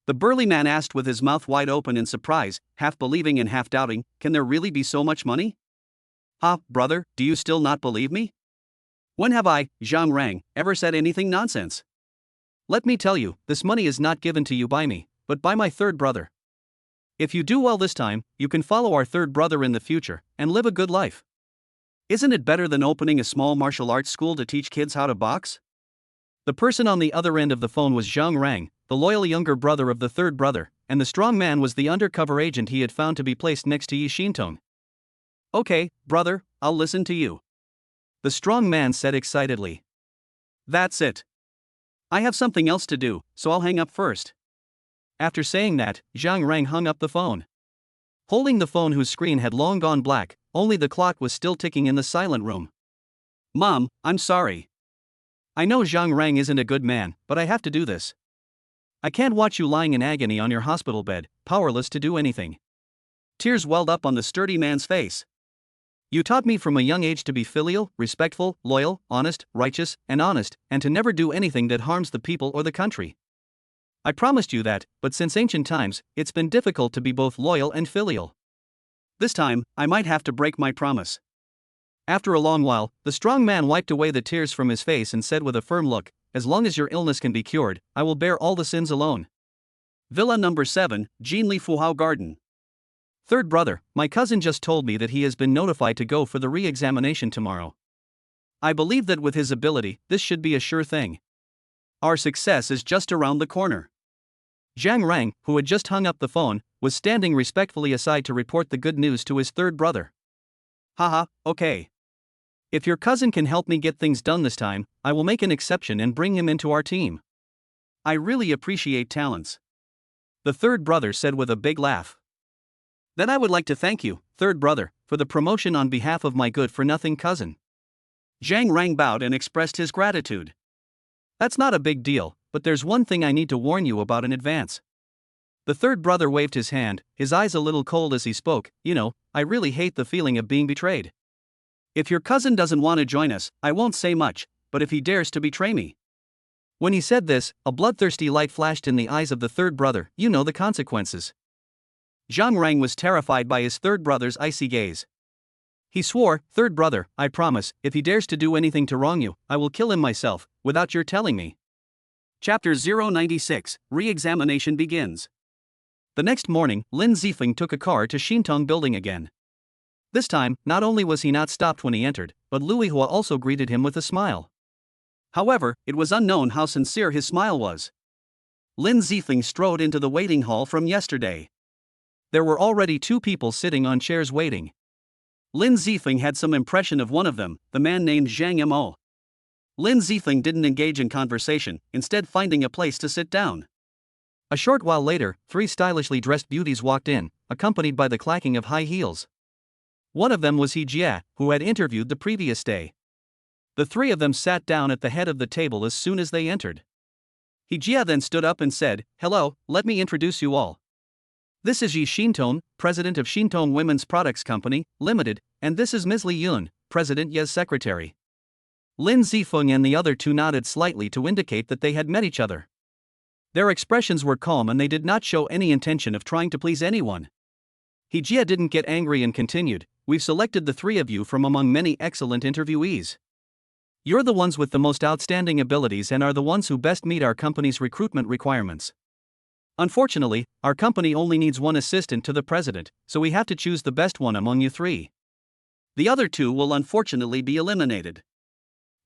The burly man asked with his mouth wide open in surprise, half believing and half doubting. Can there really be so much money? Brother, do you still not believe me? When have I, Zhang Rang, ever said anything nonsense? Let me tell you, this money is not given to you by me, but by my third brother. If you do well this time, you can follow our third brother in the future and live a good life. Isn't it better than opening a small martial arts school to teach kids how to box? The person on the other end of the phone was Zhang Rang, the loyal younger brother of the third brother, and the strong man was the undercover agent he had found to be placed next to Yi Xintong. Okay, brother, I'll listen to you. The strong man said excitedly. That's it. I have something else to do, so I'll hang up first. After saying that, Zhang Rang hung up the phone. Holding the phone whose screen had long gone black, only the clock was still ticking in the silent room. Mom, I'm sorry. I know Zhang Rang isn't a good man, but I have to do this. I can't watch you lying in agony on your hospital bed, powerless to do anything. Tears welled up on the sturdy man's face. You taught me from a young age to be filial, respectful, loyal, honest, righteous, and honest, and to never do anything that harms the people or the country. I promised you that, but since ancient times, it's been difficult to be both loyal and filial. This time, I might have to break my promise. After a long while, the strong man wiped away the tears from his face and said with a firm look, As long as your illness can be cured, I will bear all the sins alone. Villa number 7, Jinli Fuhao Garden. Third brother, my cousin just told me that he has been notified to go for the re-examination tomorrow. I believe that with his ability, this should be a sure thing. Our success is just around the corner. Zhang Rang, who had just hung up the phone, was standing respectfully aside to report the good news to his third brother. Okay. If your cousin can help me get things done this time, I will make an exception and bring him into our team. I really appreciate talents. The third brother said with a big laugh. Then I would like to thank you, third brother, for the promotion on behalf of my good-for-nothing cousin. Zhang Rang bowed and expressed his gratitude. That's not a big deal, but there's one thing I need to warn you about in advance. The third brother waved his hand, his eyes a little cold as he spoke. I really hate the feeling of being betrayed. If your cousin doesn't want to join us, I won't say much, but if he dares to betray me. When he said this, a bloodthirsty light flashed in the eyes of the third brother. You know the consequences. Zhang Rang was terrified by his third brother's icy gaze. He swore, Third brother, I promise, if he dares to do anything to wrong you, I will kill him myself, without your telling me. Chapter 096, Re-examination begins. The next morning, Lin Zifeng took a car to Xintong building again. This time, not only was he not stopped when he entered, but Louis Hua also greeted him with a smile. However, it was unknown how sincere his smile was. Lin Zifeng strode into the waiting hall from yesterday. There were already 2 people sitting on chairs waiting. Lin Zifeng had some impression of one of them, the man named Zhang Mo. Lin Zifeng didn't engage in conversation, instead finding a place to sit down. A short while later, 3 stylishly dressed beauties walked in, accompanied by the clacking of high heels. One of them was He Jia, who had interviewed the previous day. The 3 of them sat down at the head of the table as soon as they entered. He Jia then stood up and said, "Hello, let me introduce you all. This is Yi Xintong, president of Xintong Women's Products Company, Limited, and this is Ms. Li Yun, president Ye's secretary." Lin Zifeng and the other 2 nodded slightly to indicate that they had met each other. Their expressions were calm and they did not show any intention of trying to please anyone. He Jia didn't get angry and continued, "We've selected the 3 of you from among many excellent interviewees. You're the ones with the most outstanding abilities and are the ones who best meet our company's recruitment requirements. Unfortunately, our company only needs 1 assistant to the president, so we have to choose the best one among you 3. The other 2 will unfortunately be eliminated.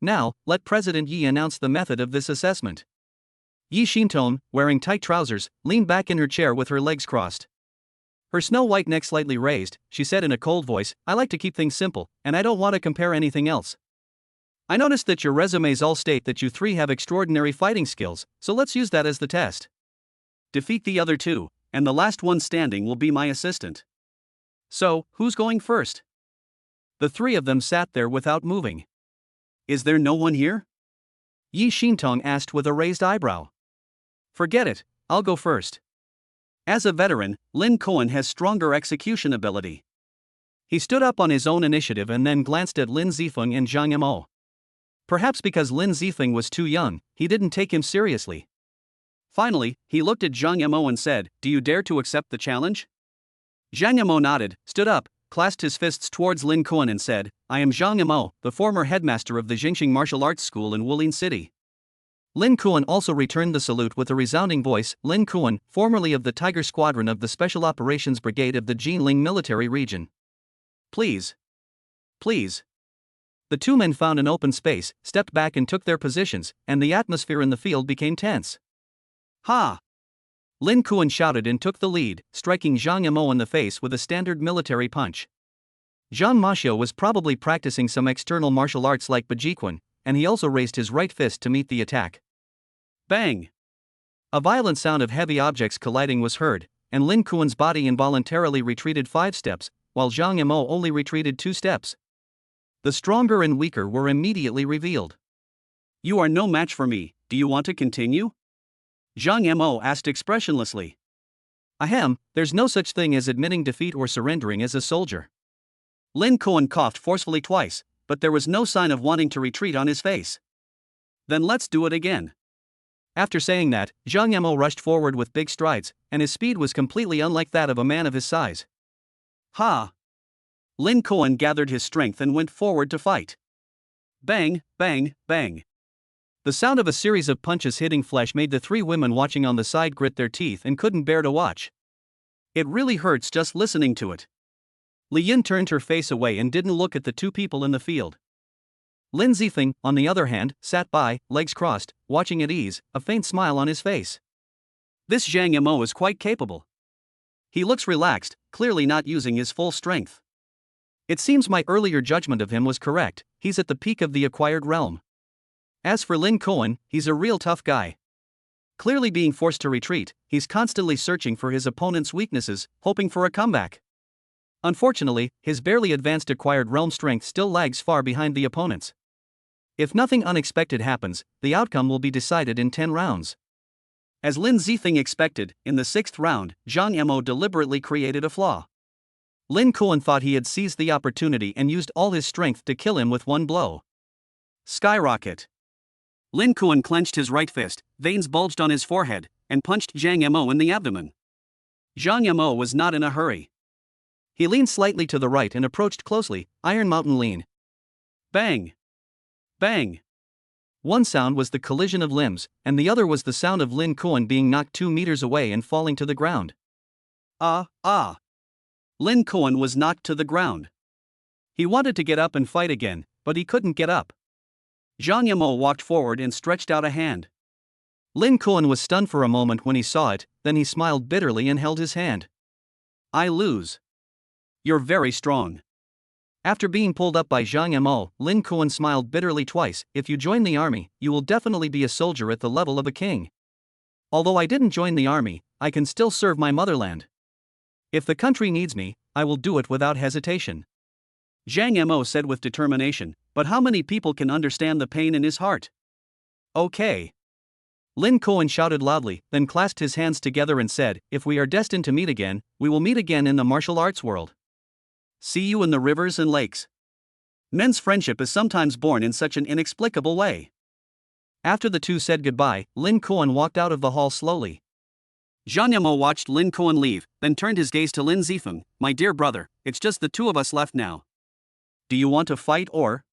Now, let President Yi announce the method of this assessment." Yi Xintong, wearing tight trousers, leaned back in her chair with her legs crossed. Her snow-white neck slightly raised, she said in a cold voice, "I like to keep things simple, and I don't want to compare anything else. I noticed that your resumes all state that you 3 have extraordinary fighting skills, so let's use that as the test. Defeat the other 2, and the last one standing will be my assistant. So, who's going first?" The 3 of them sat there without moving. "Is there no one here?" Yi Xintong asked with a raised eyebrow. "Forget it, I'll go first." As a veteran, Lin Cohen has stronger execution ability. He stood up on his own initiative and then glanced at Lin Zifeng and Zhang Mo. Perhaps because Lin Zifeng was too young, he didn't take him seriously. Finally, he looked at Zhang Mo and said, "Do you dare to accept the challenge?" Zhang Mo nodded, stood up, clasped his fists towards Lin Cohen and said, "I am Zhang Mo, the former headmaster of the Jingxing Martial Arts School in Wulin City." Lin Kuan also returned the salute with a resounding voice. Lin Kuan, formerly of the Tiger Squadron of the Special Operations Brigade of the Jinling Military Region. Please. Please. The 2 men found an open space, stepped back and took their positions, and the atmosphere in the field became tense. "Ha!" Lin Kuan shouted and took the lead, striking Zhang Mo in the face with a standard military punch. Zhang Maxiu was probably practicing some external martial arts like Bajiquan, and he also raised his right fist to meet the attack. Bang! A violent sound of heavy objects colliding was heard, and Lin Kuan's body involuntarily retreated 5 steps, while Zhang Mo only retreated 2 steps. The stronger and weaker were immediately revealed. "You are no match for me, do you want to continue?" Zhang Mo asked expressionlessly. "Ahem, there's no such thing as admitting defeat or surrendering as a soldier." Lin Kuan coughed forcefully twice, but there was no sign of wanting to retreat on his face. "Then let's do it again." After saying that, Zhang Mo rushed forward with big strides, and his speed was completely unlike that of a man of his size. "Ha!" Lin Kuan gathered his strength and went forward to fight. Bang, bang, bang. The sound of a series of punches hitting flesh made the 3 women watching on the side grit their teeth and couldn't bear to watch. "It really hurts just listening to it." Li Yun turned her face away and didn't look at the 2 people in the field. Lin Zifeng, on the other hand, sat by, legs crossed, watching at ease, a faint smile on his face. This Zhang Mo is quite capable. He looks relaxed, clearly not using his full strength. It seems my earlier judgment of him was correct, he's at the peak of the acquired realm. As for Lin Cohen, he's a real tough guy. Clearly being forced to retreat, he's constantly searching for his opponent's weaknesses, hoping for a comeback. Unfortunately, his barely advanced acquired realm strength still lags far behind the opponents. If nothing unexpected happens, the outcome will be decided in 10 rounds. As Lin Zifeng expected, in the 6th round, Zhang Mo deliberately created a flaw. Lin Cohen thought he had seized the opportunity and used all his strength to kill him with one blow. Skyrocket. Lin Cohen clenched his right fist, veins bulged on his forehead, and punched Zhang Mo in the abdomen. Zhang Mo was not in a hurry. He leaned slightly to the right and approached closely, Iron Mountain lean. Bang! Bang! One sound was the collision of limbs, and the other was the sound of Lin Cohen being knocked 2 meters away and falling to the ground. Lin Kuan was knocked to the ground. He wanted to get up and fight again, but he couldn't get up. Zhang Yimou walked forward and stretched out a hand. Lin Kuan was stunned for a moment when he saw it, then he smiled bitterly and held his hand. I lose. You're very strong. After being pulled up by Zhang Yimou, Lin Kuan smiled bitterly twice. If you join the army, you will definitely be a soldier at the level of a king. Although I didn't join the army, I can still serve my motherland. If the country needs me, I will do it without hesitation. Zhang Yimou said with determination, but how many people can understand the pain in his heart? Okay. Lin Kuan shouted loudly, then clasped his hands together and said, if we are destined to meet again, we will meet again in the martial arts world. See you in the rivers and lakes. Men's friendship is sometimes born in such an inexplicable way. After the two said goodbye, Lin Kuan walked out of the hall slowly. Zhang Yimou watched Lin Kuan leave, then turned his gaze to Lin Zifeng. My dear brother, it's just the two of us left now. Do you want to fight or?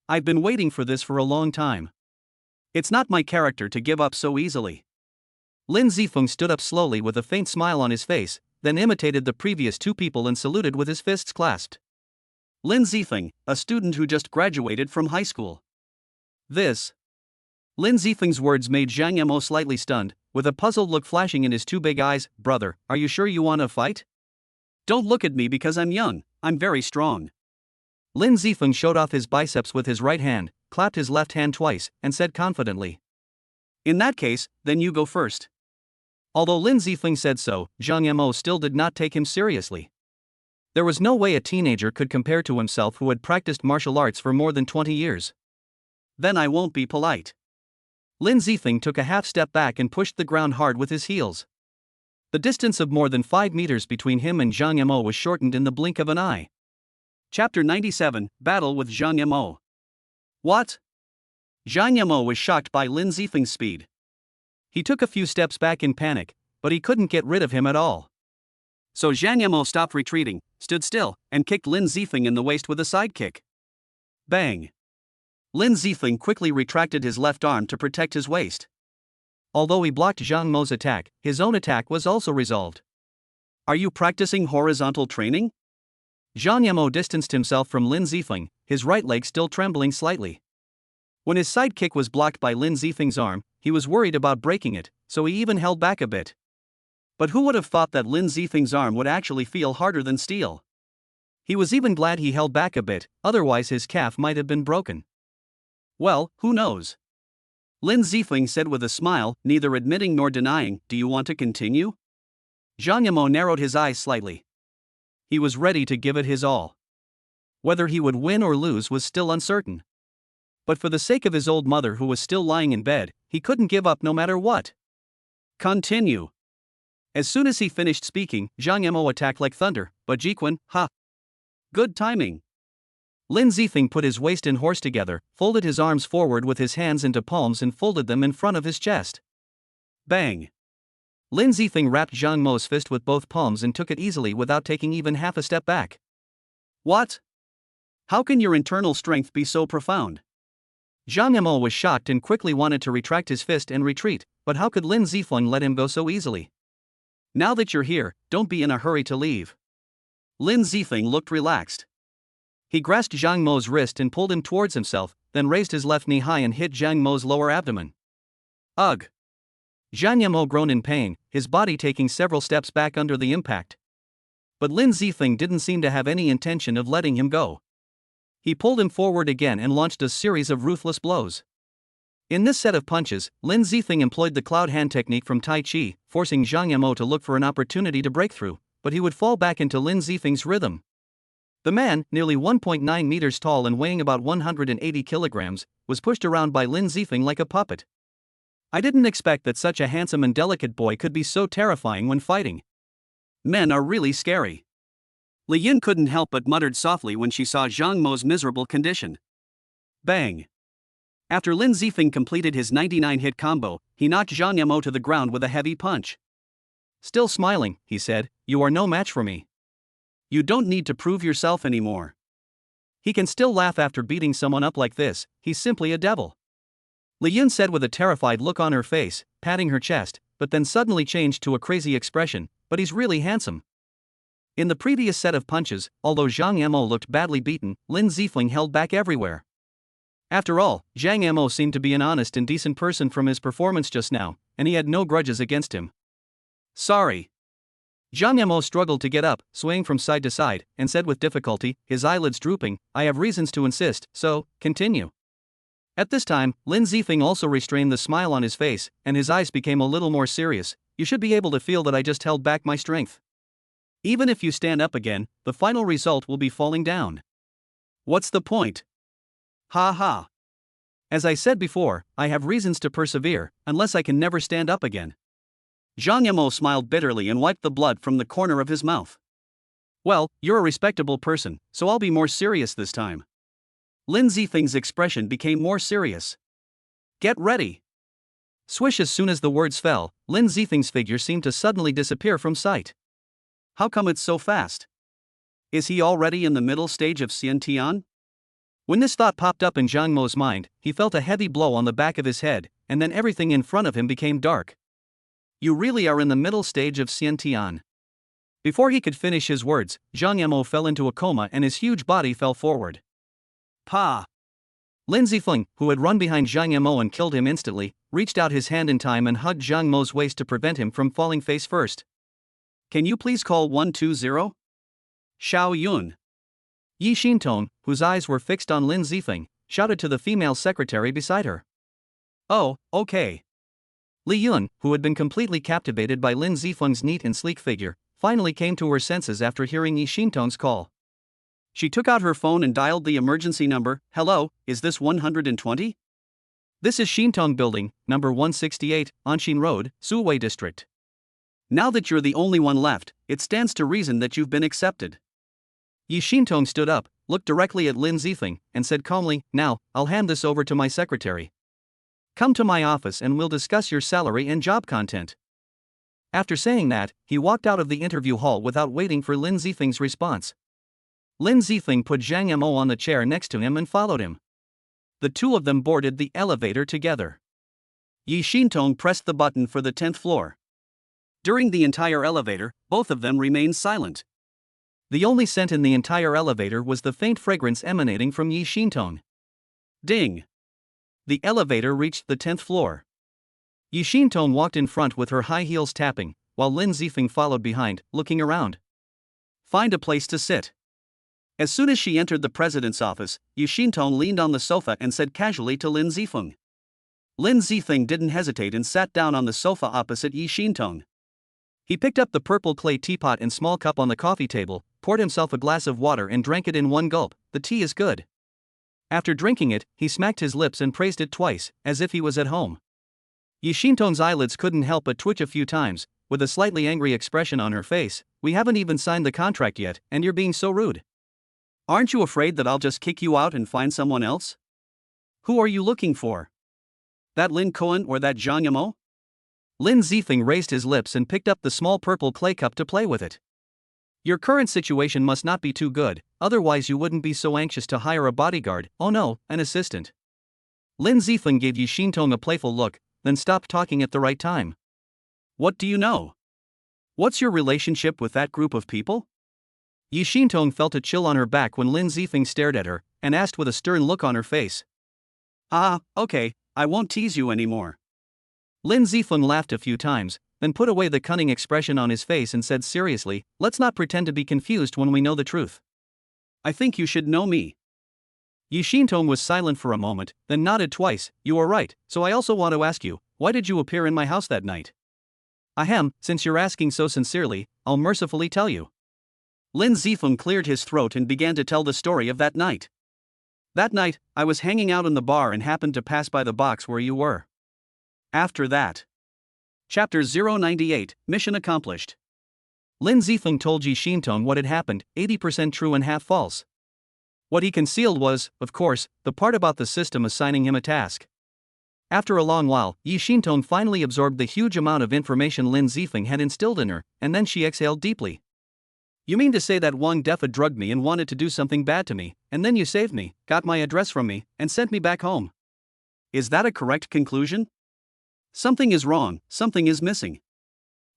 I've been waiting for this for a long time. It's not my character to give up so easily. Lin Zifeng stood up slowly with a faint smile on his face, then imitated the previous two people and saluted with his fists clasped. Lin Zifeng, a student who just graduated from high school. This. Lin Zifeng's words made Zhang Yimou slightly stunned, with a puzzled look flashing in his two big eyes. Brother, are you sure you want to fight? Don't look at me because I'm young, I'm very strong. Lin Zifeng showed off his biceps with his right hand, clapped his left hand twice, and said confidently. In that case, then you go first. Although Lin Zifeng said so, Zhang Yimou still did not take him seriously. There was no way a teenager could compare to himself who had practiced martial arts for more than 20 years. Then I won't be polite. Lin Zifeng took a half step back and pushed the ground hard with his heels. The distance of more than 5 meters between him and Zhang Yimou was shortened in the blink of an eye. Chapter 97, Battle with Zhang Yimou. What? Zhang Yimou was shocked by Lin Zifeng's speed. He took a few steps back in panic, but he couldn't get rid of him at all. So Zhang Yimou stopped retreating, stood still, and kicked Lin Zifeng in the waist with a side kick. Bang! Lin Zifeng quickly retracted his left arm to protect his waist. Although he blocked Zhang Mo's attack, his own attack was also resolved. Are you practicing horizontal training? Zhang Yimou distanced himself from Lin Zifeng, his right leg still trembling slightly. When his side kick was blocked by Lin Zifeng's arm, he was worried about breaking it, so he even held back a bit. But who would have thought that Lin Zifeng's arm would actually feel harder than steel? He was even glad he held back a bit, otherwise his calf might have been broken. Well, who knows? Lin Zifeng said with a smile, neither admitting nor denying. Do you want to continue? Zhang Yimou narrowed his eyes slightly. He was ready to give it his all. Whether he would win or lose was still uncertain. But for the sake of his old mother who was still lying in bed, he couldn't give up no matter what. Continue. As soon as he finished speaking, Zhang Yimou attacked like thunder, but Jiquan, ha! Good timing. Lin Zifeng put his waist and horse together, folded his arms forward with his hands into palms and folded them in front of his chest. Bang! Lin Zifeng wrapped Zhang Mo's fist with both palms and took it easily without taking even half a step back. What? How can your internal strength be so profound? Zhang Yimou was shocked and quickly wanted to retract his fist and retreat, but how could Lin Zifeng let him go so easily? Now that you're here, don't be in a hurry to leave. Lin Zifeng looked relaxed. He grasped Zhang Mo's wrist and pulled him towards himself, then raised his left knee high and hit Zhang Mo's lower abdomen. Ugh! Zhang Yimou groaned in pain, his body taking several steps back under the impact. But Lin Zifeng didn't seem to have any intention of letting him go. He pulled him forward again and launched a series of ruthless blows. In this set of punches, Lin Zifeng employed the cloud hand technique from Tai Chi, forcing Zhang Yimou to look for an opportunity to break through, but he would fall back into Lin Zifeng's rhythm. The man, nearly 1.9 meters tall and weighing about 180 kilograms, was pushed around by Lin Zifeng like a puppet. I didn't expect that such a handsome and delicate boy could be so terrifying when fighting. Men are really scary. Li Yin couldn't help but muttered softly when she saw Zhang Mo's miserable condition. Bang! After Lin Zifeng completed his 99-hit combo, he knocked Zhang Yimou to the ground with a heavy punch. Still smiling, he said, "You are no match for me. You don't need to prove yourself anymore." He can still laugh after beating someone up like this, he's simply a devil. Li Yun said with a terrified look on her face, patting her chest, but then suddenly changed to a crazy expression, but he's really handsome. In the previous set of punches, although Zhang Yimou looked badly beaten, Lin Zifeng held back everywhere. After all, Zhang Yimou seemed to be an honest and decent person from his performance just now, and he had no grudges against him. Sorry. Zhang Yimou struggled to get up, swaying from side to side, and said with difficulty, his eyelids drooping, I have reasons to insist, so, continue. At this time, Lin Zifeng also restrained the smile on his face, and his eyes became a little more serious. You should be able to feel that I just held back my strength. Even if you stand up again, the final result will be falling down. What's the point? Ha ha. As I said before, I have reasons to persevere, unless I can never stand up again. Zhang Yimou smiled bitterly and wiped the blood from the corner of his mouth. Well, you're a respectable person, so I'll be more serious this time. Lin Zifeng's expression became more serious. Get ready. Swish. As soon as the words fell, Lin Zifeng's figure seemed to suddenly disappear from sight. How come it's so fast? Is he already in the middle stage of Xiantian? When this thought popped up in Zhang Mo's mind, he felt a heavy blow on the back of his head, and then everything in front of him became dark. You really are in the middle stage of Xiantian. Before he could finish his words, Zhang Yimou fell into a coma and his huge body fell forward. Pa! Lin Zifeng, who had run behind Zhang Yimou and killed him instantly, reached out his hand in time and hugged Zhang Mo's waist to prevent him from falling face first. Can you please call 120? Xiao Yun. Yi Xintong, whose eyes were fixed on Lin Zifeng, shouted to the female secretary beside her. Oh, okay. Li Yun, who had been completely captivated by Lin Zifeng's neat and sleek figure, finally came to her senses after hearing Yi Xintong's call. She took out her phone and dialed the emergency number. Hello, is this 120? This is Xintong Building, number 168, Anshin Road, Suwei District. Now that you're the only one left, it stands to reason that you've been accepted. Yi Xintong stood up, looked directly at Lin Zifeng, and said calmly, Now, I'll hand this over to my secretary. Come to my office and we'll discuss your salary and job content. After saying that, he walked out of the interview hall without waiting for Lin Zifeng's response. Lin Zifeng put Zhang Yimou on the chair next to him and followed him. The two of them boarded the elevator together. Yi Xintong pressed the button for the 10th floor. During the entire elevator, both of them remained silent. The only scent in the entire elevator was the faint fragrance emanating from Yi Xintong. Ding! The elevator reached the 10th floor. Yi Xintong walked in front with her high heels tapping, while Lin Zifeng followed behind, looking around. Find a place to sit. As soon as she entered the president's office, Yi Xintong leaned on the sofa and said casually to Lin Zifeng. Lin Zifeng didn't hesitate and sat down on the sofa opposite Yi Xintong. He picked up the purple clay teapot and small cup on the coffee table, poured himself a glass of water and drank it in one gulp. The tea is good. After drinking it, he smacked his lips and praised it twice, as if he was at home. Yi Xintong's eyelids couldn't help but twitch a few times, with a slightly angry expression on her face. We haven't even signed the contract yet, and you're being so rude. Aren't you afraid that I'll just kick you out and find someone else? Who are you looking for? That Lin Cohen or that Zhang Yimou? Lin Zifeng raised his lips and picked up the small purple clay cup to play with it. Your current situation must not be too good, otherwise you wouldn't be so anxious to hire a bodyguard. Oh no, an assistant. Lin Zifeng gave Yi Xintong a playful look, then stopped talking at the right time. What do you know? What's your relationship with that group of people? Yi Xintong felt a chill on her back when Lin Zifeng stared at her, and asked with a stern look on her face. Ah, okay, I won't tease you anymore. Lin Zifeng laughed a few times, then put away the cunning expression on his face and said seriously, Let's not pretend to be confused when we know the truth. I think you should know me. Yi Xintong was silent for a moment, then nodded twice. You are right, so I also want to ask you, why did you appear in my house that night? Ahem, since you're asking so sincerely, I'll mercifully tell you. Lin Zifeng cleared his throat and began to tell the story of that night. That night, I was hanging out in the bar and happened to pass by the box where you were. After that. Chapter 098, Mission Accomplished. Lin Zifeng told Yi Xintong what had happened, 80% true and half false. What he concealed was, of course, the part about the system assigning him a task. After a long while, Yi Xintong finally absorbed the huge amount of information Lin Zifeng had instilled in her, and then she exhaled deeply. You mean to say that Wang Defa drugged me and wanted to do something bad to me, and then you saved me, got my address from me, and sent me back home? Is that a correct conclusion? Something is wrong, something is missing.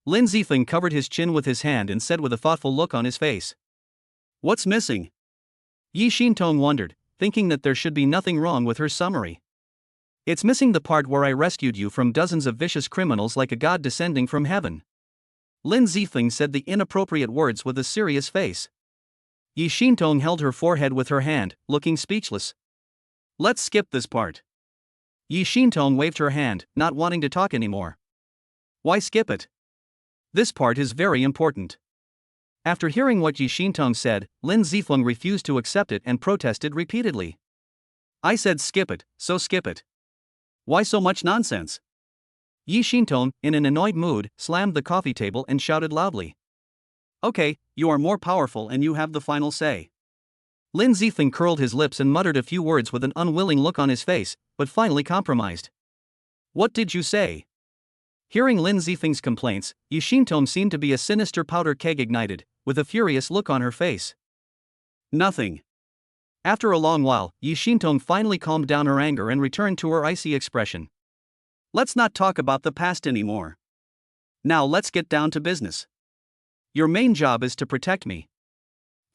Lin Zifeng covered his chin with his hand and said with a thoughtful look on his face. What's missing? Yi Xintong wondered, thinking that there should be nothing wrong with her summary. It's missing the part where I rescued you from dozens of vicious criminals like a god descending from heaven. Lin Zifeng said the inappropriate words with a serious face. Yi Xintong held her forehead with her hand, looking speechless. Let's skip this part. Yi Xintong waved her hand, not wanting to talk anymore. Why skip it? This part is very important. After hearing what Yi Xintong said, Lin Zifeng refused to accept it and protested repeatedly. I said skip it, so skip it. Why so much nonsense? Yi Xintong, in an annoyed mood, slammed the coffee table and shouted loudly. Okay, you are more powerful and you have the final say. Lin Zifeng curled his lips and muttered a few words with an unwilling look on his face, but finally compromised. What did you say? Hearing Lin Zifeng's complaints, Yi Xintong seemed to be a sinister powder keg ignited, with a furious look on her face. Nothing. After a long while, Yi Xintong finally calmed down her anger and returned to her icy expression. Let's not talk about the past anymore. Now let's get down to business. Your main job is to protect me.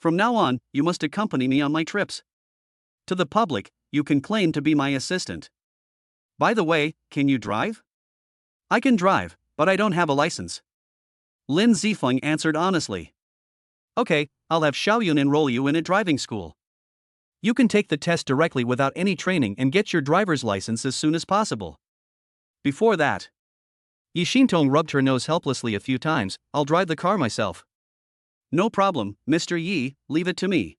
From now on, you must accompany me on my trips. To the public, you can claim to be my assistant. By the way, can you drive? I can drive, but I don't have a license. Lin Zifeng answered honestly. Okay, I'll have Xiaoyun enroll you in a driving school. You can take the test directly without any training and get your driver's license as soon as possible. Before that, Yi Xintong rubbed her nose helplessly a few times. I'll drive the car myself. No problem, Mr. Yi, leave it to me.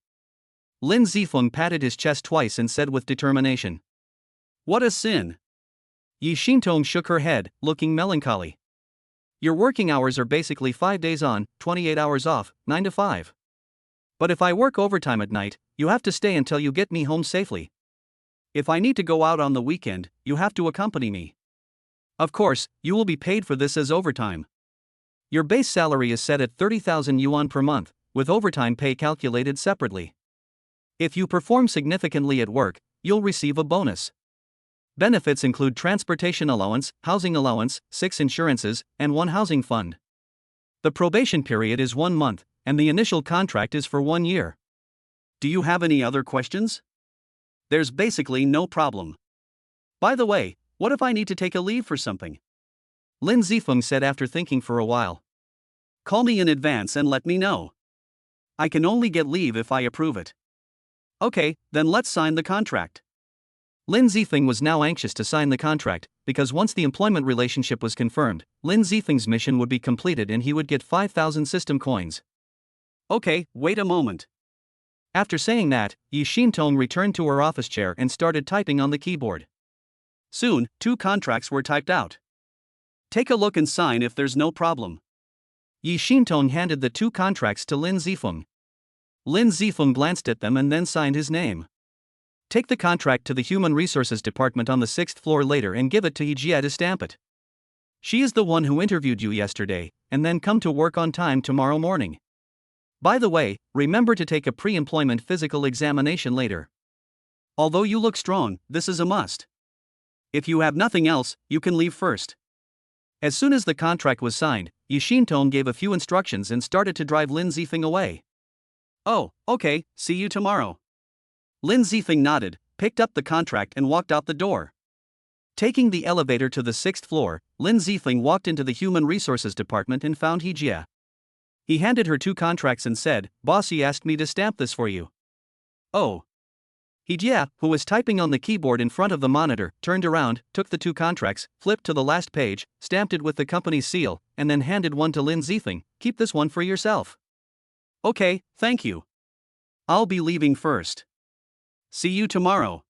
Lin Zifeng patted his chest twice and said with determination. What a sin. Yi Xintong shook her head, looking melancholy. Your working hours are basically 5 days on, 28 hours off, 9 to 5. But if I work overtime at night, you have to stay until you get me home safely. If I need to go out on the weekend, you have to accompany me. Of course, you will be paid for this as overtime. Your base salary is set at 30,000 yuan per month, with overtime pay calculated separately. If you perform significantly at work, you'll receive a bonus. Benefits include transportation allowance, housing allowance, 6 insurances, and 1 housing fund. The probation period is 1 month, and the initial contract is for 1 year. Do you have any other questions? There's basically no problem. By the way, what if I need to take a leave for something? Lin Zifeng said after thinking for a while. Call me in advance and let me know. I can only get leave if I approve it. Okay, then let's sign the contract. Lin Zifeng was now anxious to sign the contract, because once the employment relationship was confirmed, Lin Zifeng's mission would be completed and he would get 5,000 system coins. Okay, wait a moment. After saying that, Yi Xintong returned to her office chair and started typing on the keyboard. Soon, 2 contracts were typed out. Take a look and sign if there's no problem. Yi Xintong handed the 2 contracts to Lin Zifeng. Lin Zifeng glanced at them and then signed his name. Take the contract to the Human Resources Department on the 6th floor later and give it to Hijie to stamp it. She is the one who interviewed you yesterday, and then come to work on time tomorrow morning. By the way, remember to take a pre-employment physical examination later. Although you look strong, this is a must. If you have nothing else, you can leave first. As soon as the contract was signed, Yi Xintong gave a few instructions and started to drive Lin Zifeng away. Oh, okay, see you tomorrow. Lin Zifeng nodded, picked up the contract and walked out the door. Taking the elevator to the 6th floor, Lin Zifeng walked into the Human Resources Department and found Hijie. He handed her 2 contracts and said, "Bossy asked me to stamp this for you." Oh. Hijie, who was typing on the keyboard in front of the monitor, turned around, took the 2 contracts, flipped to the last page, stamped it with the company's seal, and then handed one to Lin Zifeng. "Keep this one for yourself." Okay, thank you. I'll be leaving first. See you tomorrow.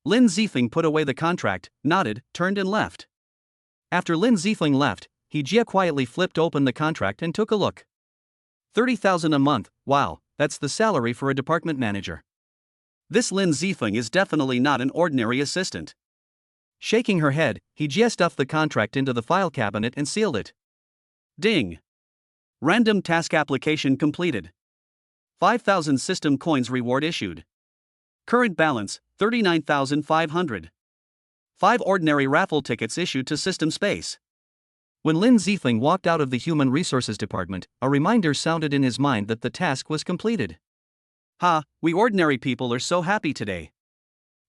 Lin Zifeng put away the contract, nodded, turned and left. After Lin Zifeng left, Hijie quietly flipped open the contract and took a look. 30,000 a month, wow, that's the salary for a department manager. This Lin Zifeng is definitely not an ordinary assistant. Shaking her head, Hijie stuffed the contract into the file cabinet and sealed it. Ding. Random task application completed. 5,000 system coins reward issued. Current balance, 39,500. 5 ordinary raffle tickets issued to System Space. When Lin Zifeng walked out of the Human Resources Department, a reminder sounded in his mind that the task was completed. Ha, we ordinary people are so happy today.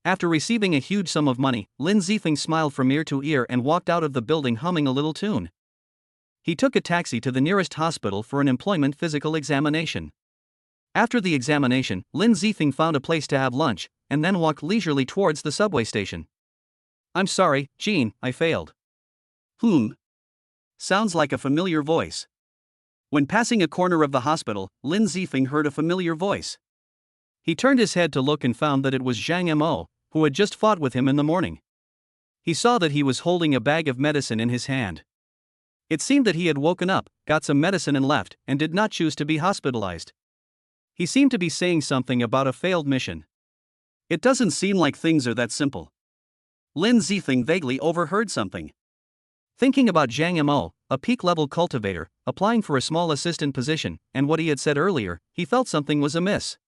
After receiving a huge sum of money, Lin Zifeng smiled from ear to ear and walked out of the building humming a little tune. He took a taxi to the nearest hospital for an employment physical examination. After the examination, Lin Zifeng found a place to have lunch, and then walked leisurely towards the subway station. I'm sorry, Jean, I failed. Sounds like a familiar voice. When passing a corner of the hospital, Lin Zifeng heard a familiar voice. He turned his head to look and found that it was Zhang Mo, who had just fought with him in the morning. He saw that he was holding a bag of medicine in his hand. It seemed that he had woken up, got some medicine and left, and did not choose to be hospitalized. He seemed to be saying something about a failed mission. It doesn't seem like things are that simple. Lin Zifeng vaguely overheard something. Thinking about Zhang Mo, a peak-level cultivator, applying for a small assistant position, and what he had said earlier, he felt something was amiss.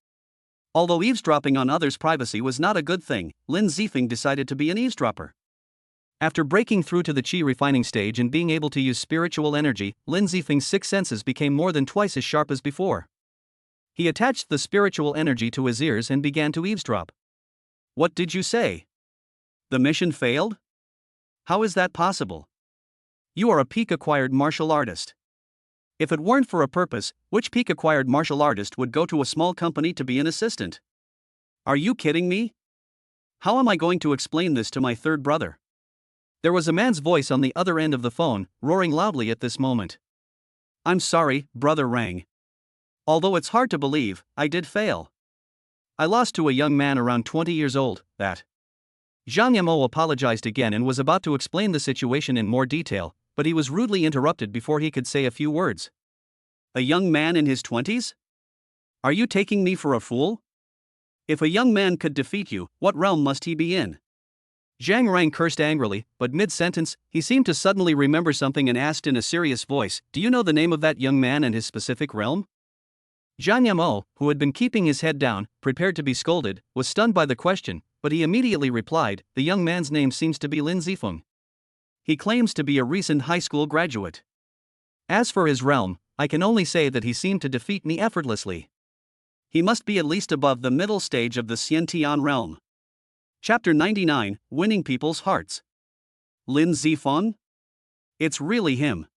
Although eavesdropping on others' privacy was not a good thing, Lin Zifeng decided to be an eavesdropper. After breaking through to the qi refining stage and being able to use spiritual energy, Lin Zifeng's 6 senses became more than twice as sharp as before. He attached the spiritual energy to his ears and began to eavesdrop. What did you say? The mission failed? How is that possible? You are a peak-acquired martial artist. If it weren't for a purpose, which peak-acquired martial artist would go to a small company to be an assistant? Are you kidding me? How am I going to explain this to my third brother? There was a man's voice on the other end of the phone, roaring loudly at this moment. I'm sorry, Brother Rang. Although it's hard to believe, I did fail. I lost to a young man around 20 years old, that. Zhang Mo apologized again and was about to explain the situation in more detail, but he was rudely interrupted before he could say a few words. A young man in his 20s? Are you taking me for a fool? If a young man could defeat you, what realm must he be in? Zhang Rang cursed angrily, but mid-sentence, he seemed to suddenly remember something and asked in a serious voice, "Do you know the name of that young man and his specific realm?" Zhang Mo, who had been keeping his head down, prepared to be scolded, was stunned by the question, but he immediately replied, "The young man's name seems to be Lin Zifeng. He claims to be a recent high school graduate. As for his realm, I can only say that he seemed to defeat me effortlessly. He must be at least above the middle stage of the Xiantian realm." Chapter 99, Winning People's Hearts. Lin Zifeng? It's really him.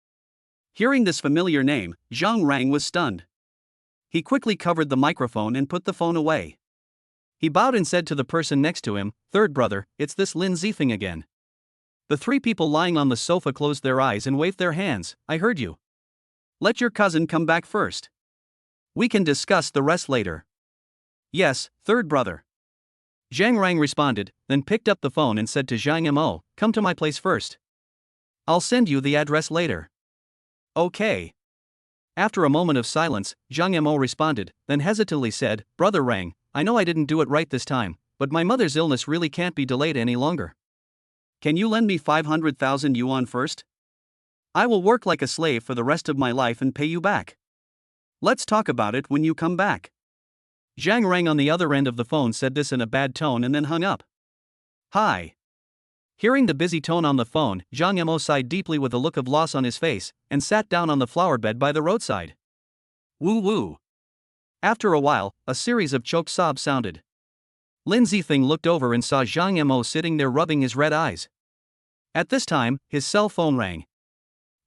Hearing this familiar name, Zhang Rang was stunned. He quickly covered the microphone and put the phone away. He bowed and said to the person next to him, "Third brother, it's this Lin Zifeng again." The 3 people lying on the sofa closed their eyes and waved their hands. "I heard you. Let your cousin come back first. We can discuss the rest later." "Yes, third brother." Zhang Rang responded, then picked up the phone and said to Zhang Mo, "Come to my place first. I'll send you the address later." Okay. After a moment of silence, Zhang Mo responded, then hesitantly said, "Brother Rang, I know I didn't do it right this time, but my mother's illness really can't be delayed any longer. Can you lend me 500,000 yuan first? I will work like a slave for the rest of my life and pay you back. Let's talk about it when you come back." Zhang Rang on the other end of the phone said this in a bad tone and then hung up. Hi. Hearing the busy tone on the phone, Zhang Mo sighed deeply with a look of loss on his face, and sat down on the flower bed by the roadside. Woo woo. After a while, a series of choked sobs sounded. Lin Zifeng looked over and saw Zhang Mo sitting there rubbing his red eyes. At this time, his cell phone rang.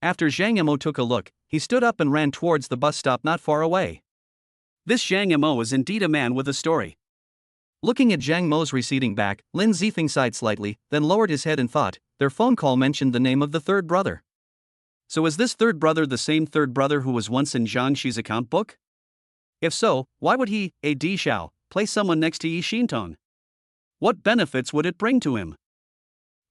After Zhang Mo took a look, he stood up and ran towards the bus stop not far away. This Zhang Mo is indeed a man with a story. Looking at Zhang Mo's receding back, Lin Zifeng sighed slightly, then lowered his head and thought, their phone call mentioned the name of the third brother. So is this third brother the same third brother who was once in Zhang Xi's account book? If so, why would he, a Di Xiao, place someone next to Yi Xintong? What benefits would it bring to him?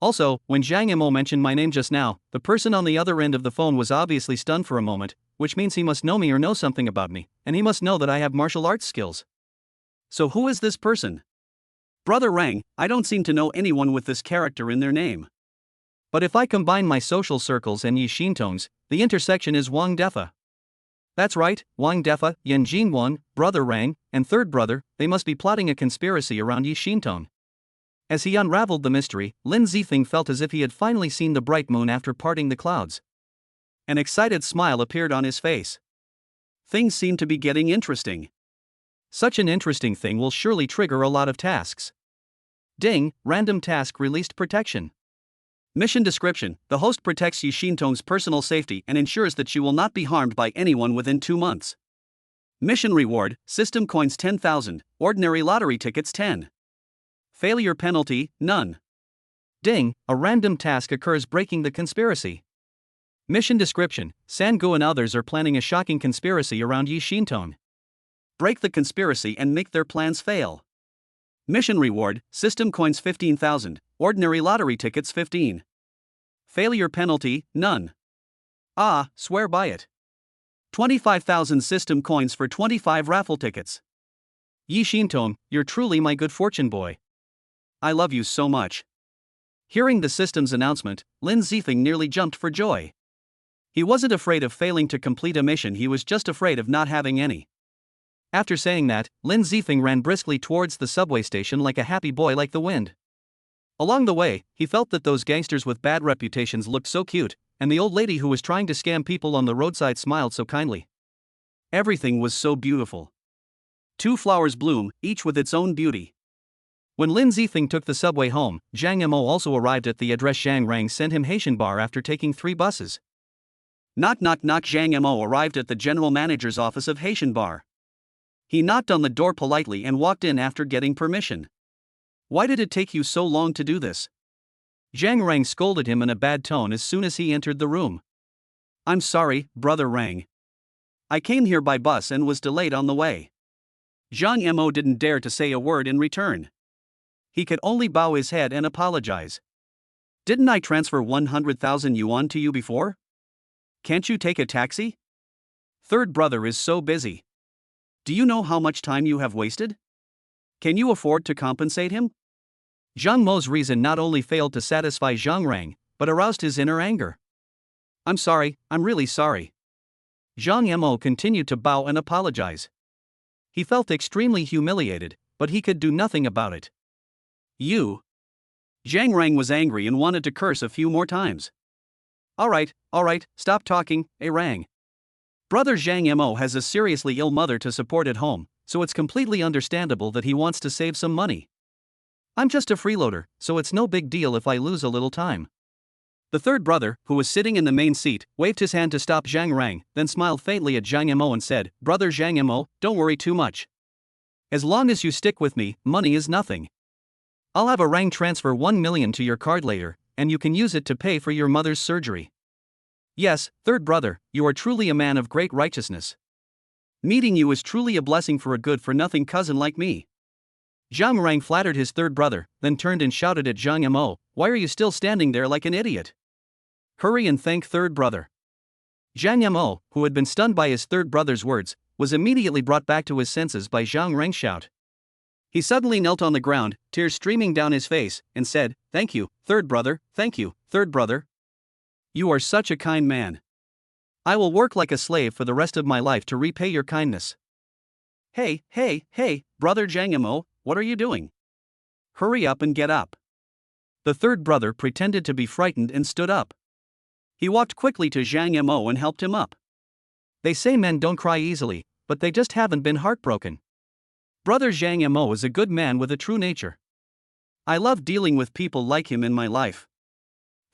Also, when Zhang Mo mentioned my name just now, the person on the other end of the phone was obviously stunned for a moment, which means he must know me or know something about me, and he must know that I have martial arts skills. So who is this person? Brother Rang, I don't seem to know anyone with this character in their name. But if I combine my social circles and Yi Xintong's, the intersection is Wang Defa. That's right, Wang Defa, Yan Jingwan, Brother Rang, and third brother, they must be plotting a conspiracy around Yi Xintong. As he unraveled the mystery, Lin Zifeng felt as if he had finally seen the bright moon after parting the clouds. An excited smile appeared on his face. Things seem to be getting interesting. Such an interesting thing will surely trigger a lot of tasks. Ding, random task released protection. Mission description: the host protects Yi Xintong's personal safety and ensures that she will not be harmed by anyone within 2 months. Mission reward: system coins 10,000, ordinary lottery tickets 10. Failure penalty: none. Ding, a random task occurs breaking the conspiracy. Mission description: Sangu and others are planning a shocking conspiracy around Yi Xintong. Break the conspiracy and make their plans fail. Mission reward: system coins 15,000, ordinary lottery tickets 15. Failure penalty: none. Ah, swear by it. 25,000 system coins for 25 raffle tickets. Yi Xintong, you're truly my good fortune boy. I love you so much. Hearing the system's announcement, Lin Zifeng nearly jumped for joy. He wasn't afraid of failing to complete a mission, he was just afraid of not having any. After saying that, Lin Zifeng ran briskly towards the subway station like a happy boy like the wind. Along the way, he felt that those gangsters with bad reputations looked so cute, and the old lady who was trying to scam people on the roadside smiled so kindly. Everything was so beautiful. 2 flowers bloom, each with its own beauty. When Lin Zifeng took the subway home, Zhang Mo also arrived at the address Zhang Rang sent him Haitian bar after taking 3 buses. Knock knock knock. Zhang Mo arrived at the general manager's office of Haitian bar. He knocked on the door politely and walked in after getting permission. Why did it take you so long to do this? Zhang Rang scolded him in a bad tone as soon as he entered the room. I'm sorry, brother Rang. I came here by bus and was delayed on the way. Zhang Mo didn't dare to say a word in return. He could only bow his head and apologize. Didn't I transfer 100,000 yuan to you before? Can't you take a taxi? Third brother is so busy. Do you know how much time you have wasted? Can you afford to compensate him? Zhang Mo's reason not only failed to satisfy Zhang Rang, but aroused his inner anger. I'm sorry, I'm really sorry. Zhang Mo continued to bow and apologize. He felt extremely humiliated, but he could do nothing about it. You. Zhang Rang was angry and wanted to curse a few more times. Alright, stop talking, Rang. Brother Zhang Mo has a seriously ill mother to support at home, so it's completely understandable that he wants to save some money. I'm just a freeloader, so it's no big deal if I lose a little time. The third brother, who was sitting in the main seat, waved his hand to stop Zhang Rang, then smiled faintly at Zhang Mo and said, Brother Zhang Mo, don't worry too much. As long as you stick with me, money is nothing. I'll have a Rang transfer 1 million to your card later, and you can use it to pay for your mother's surgery. Yes, third brother, you are truly a man of great righteousness. Meeting you is truly a blessing for a good-for-nothing cousin like me. Zhang Rang flattered his third brother, then turned and shouted at Zhang Mo, why are you still standing there like an idiot? Hurry and thank third brother. Zhang Mo, who had been stunned by his third brother's words, was immediately brought back to his senses by Zhang Rang's shout. He suddenly knelt on the ground, tears streaming down his face, and said, Thank you, third brother, thank you, third brother. You are such a kind man. I will work like a slave for the rest of my life to repay your kindness. Hey, brother Zhang Mo, what are you doing? Hurry up and get up. The third brother pretended to be frightened and stood up. He walked quickly to Zhang Mo and helped him up. They say men don't cry easily, but they just haven't been heartbroken. Brother Zhang Mo is a good man with a true nature. I love dealing with people like him in my life.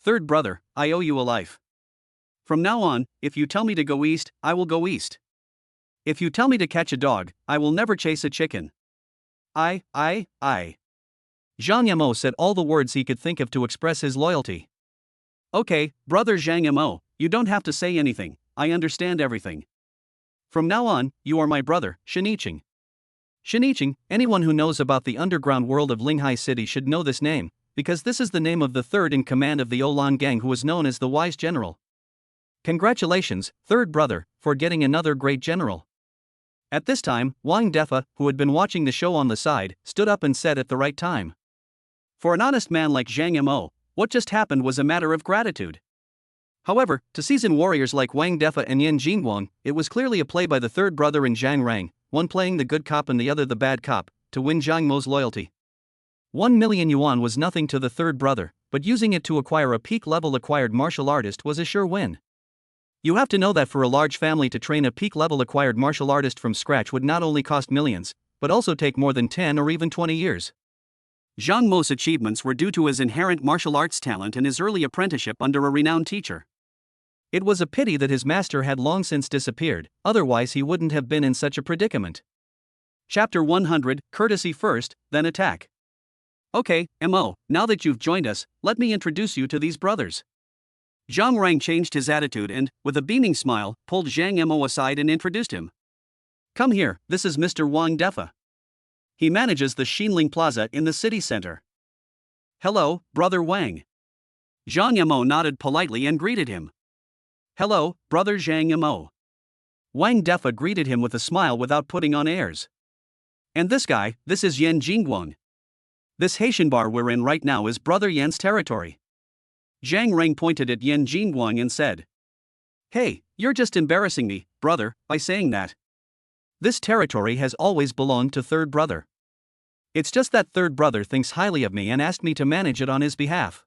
Third brother, I owe you a life. From now on, if you tell me to go east, I will go east. If you tell me to catch a dog, I will never chase a chicken. I. Zhang Mo said all the words he could think of to express his loyalty. Okay, brother Zhang Mo, you don't have to say anything, I understand everything. From now on, you are my brother, Shinicheng. Shinicheng, anyone who knows about the underground world of Linghai City should know this name, because this is the name of the third in command of the Olan gang who was known as the Wise General. Congratulations, third brother, for getting another great general. At this time, Wang Defa, who had been watching the show on the side, stood up and said at the right time. For an honest man like Zhang Mo, what just happened was a matter of gratitude. However, to seasoned warriors like Wang Defa and Yin Jingguang, it was clearly a play by the third brother in Zhang Rang, one playing the good cop and the other the bad cop, to win Zhang Mo's loyalty. 1 million yuan was nothing to the third brother, but using it to acquire a peak-level acquired martial artist was a sure win. You have to know that for a large family to train a peak-level acquired martial artist from scratch would not only cost millions, but also take more than 10 or even 20 years. Zhang Mo's achievements were due to his inherent martial arts talent and his early apprenticeship under a renowned teacher. It was a pity that his master had long since disappeared, otherwise he wouldn't have been in such a predicament. Chapter 100, Courtesy First, Then Attack. Okay, Mo, now that you've joined us, let me introduce you to these brothers. Zhang Rang changed his attitude and, with a beaming smile, pulled Zhang Mo aside and introduced him. Come here, this is Mr. Wang Defa. He manages the Xinling Plaza in the city center. Hello, Brother Wang. Zhang Mo nodded politely and greeted him. Hello, Brother Zhang Mo. Wang Defa greeted him with a smile without putting on airs. And this guy, this is Yan Jingguang. This Haitian bar we're in right now is Brother Yan's territory. Zhang Reng pointed at Yan Jingguang and said, Hey, you're just embarrassing me, brother, by saying that. This territory has always belonged to third brother. It's just that third brother thinks highly of me and asked me to manage it on his behalf.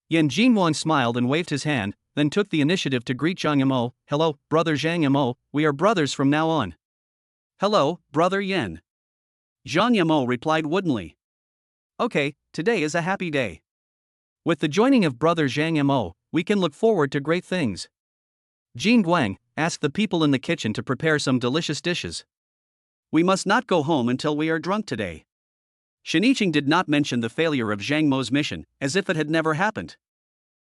Yan Jingguang smiled and waved his hand, then took the initiative to greet Zhang Mo. Hello, Brother Zhang Mo, we are brothers from now on. Hello, Brother Yan. Zhang Mo replied woodenly. Okay, today is a happy day. With the joining of Brother Zhang Mo, we can look forward to great things. Jin Guang asked the people in the kitchen to prepare some delicious dishes. We must not go home until we are drunk today. Shiniching did not mention the failure of Zhang Mo's mission, as if it had never happened.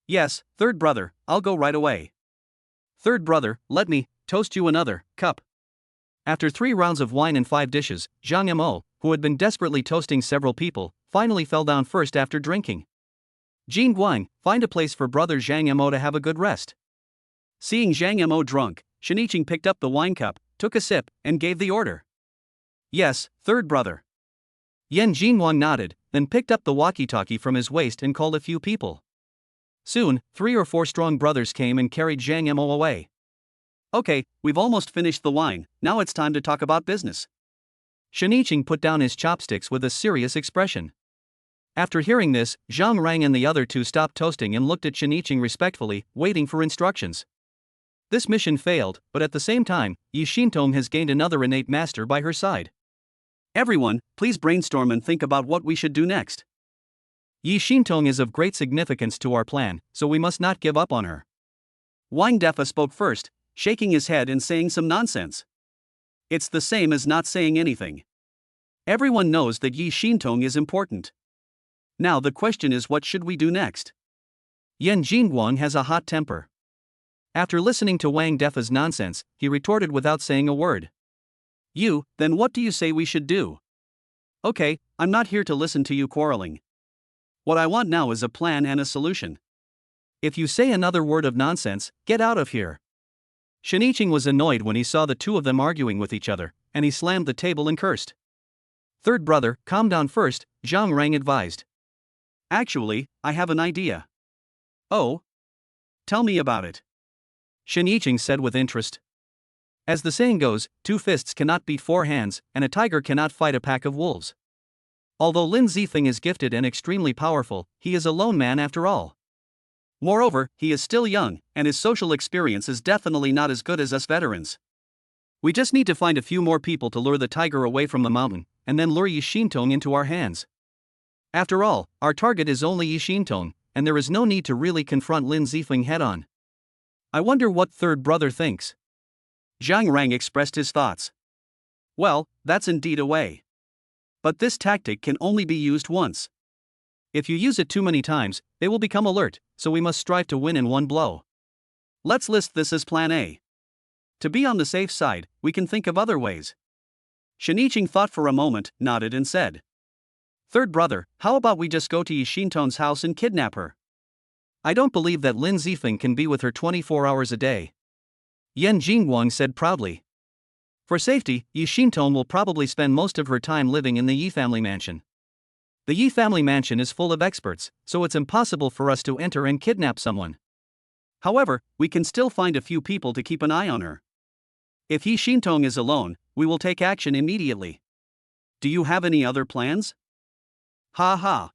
Yes, third brother, I'll go right away. Third brother, let me toast you another cup. After 3 rounds of wine and 5 dishes, Zhang Mo, who had been desperately toasting several people, finally fell down first after drinking. Jin Guang, find a place for Brother Zhang Mo to have a good rest. Seeing Zhang Mo drunk, Shiniching picked up the wine cup, took a sip, and gave the order. Yes, third brother. Yan Jinguang nodded, then picked up the walkie-talkie from his waist and called a few people. Soon, 3 or 4 strong brothers came and carried Zhang Mo away. Okay, we've almost finished the wine, now it's time to talk about business. Shiniching put down his chopsticks with a serious expression. After hearing this, Zhang Rang and the other 2 stopped toasting and looked at Shiniching respectfully, waiting for instructions. This mission failed, but at the same time, Yi Xintong has gained another innate master by her side. Everyone, please brainstorm and think about what we should do next. Yi Xintong is of great significance to our plan, so we must not give up on her. Wang Defa spoke first, shaking his head and saying some nonsense. It's the same as not saying anything. Everyone knows that Yi Xintong is important. Now the question is, what should we do next? Yan Jingguang has a hot temper. After listening to Wang Defa's nonsense, he retorted without saying a word. You, then what do you say we should do? Okay, I'm not here to listen to you quarreling. What I want now is a plan and a solution. If you say another word of nonsense, get out of here. Shiniching was annoyed when he saw the 2 of them arguing with each other, and he slammed the table and cursed. Third brother, calm down first, Zhang Rang advised. Actually, I have an idea. Oh? Tell me about it. Shiniching said with interest. As the saying goes, 2 fists cannot beat 4 hands, and a tiger cannot fight a pack of wolves. Although Lin Zifeng is gifted and extremely powerful, he is a lone man after all. Moreover, he is still young, and his social experience is definitely not as good as us veterans. We just need to find a few more people to lure the tiger away from the mountain, and then lure Yi Xintong into our hands. After all, our target is only Yi Xintong, and there is no need to really confront Lin Zifeng head-on. I wonder what third brother thinks. Zhang Rang expressed his thoughts. Well, that's indeed a way. But this tactic can only be used once. If you use it too many times, they will become alert, so we must strive to win in one blow. Let's list this as Plan A. To be on the safe side, we can think of other ways. Shiniching thought for a moment, nodded and said. Third brother, how about we just go to Yi Xintong's house and kidnap her? I don't believe that Lin Zifeng can be with her 24 hours a day. Yan Jingguang said proudly. For safety, Yi Xintong will probably spend most of her time living in the Yi family mansion. The Yi family mansion is full of experts, so it's impossible for us to enter and kidnap someone. However, we can still find a few people to keep an eye on her. If Yi Xintong is alone, we will take action immediately. Do you have any other plans? Ha ha.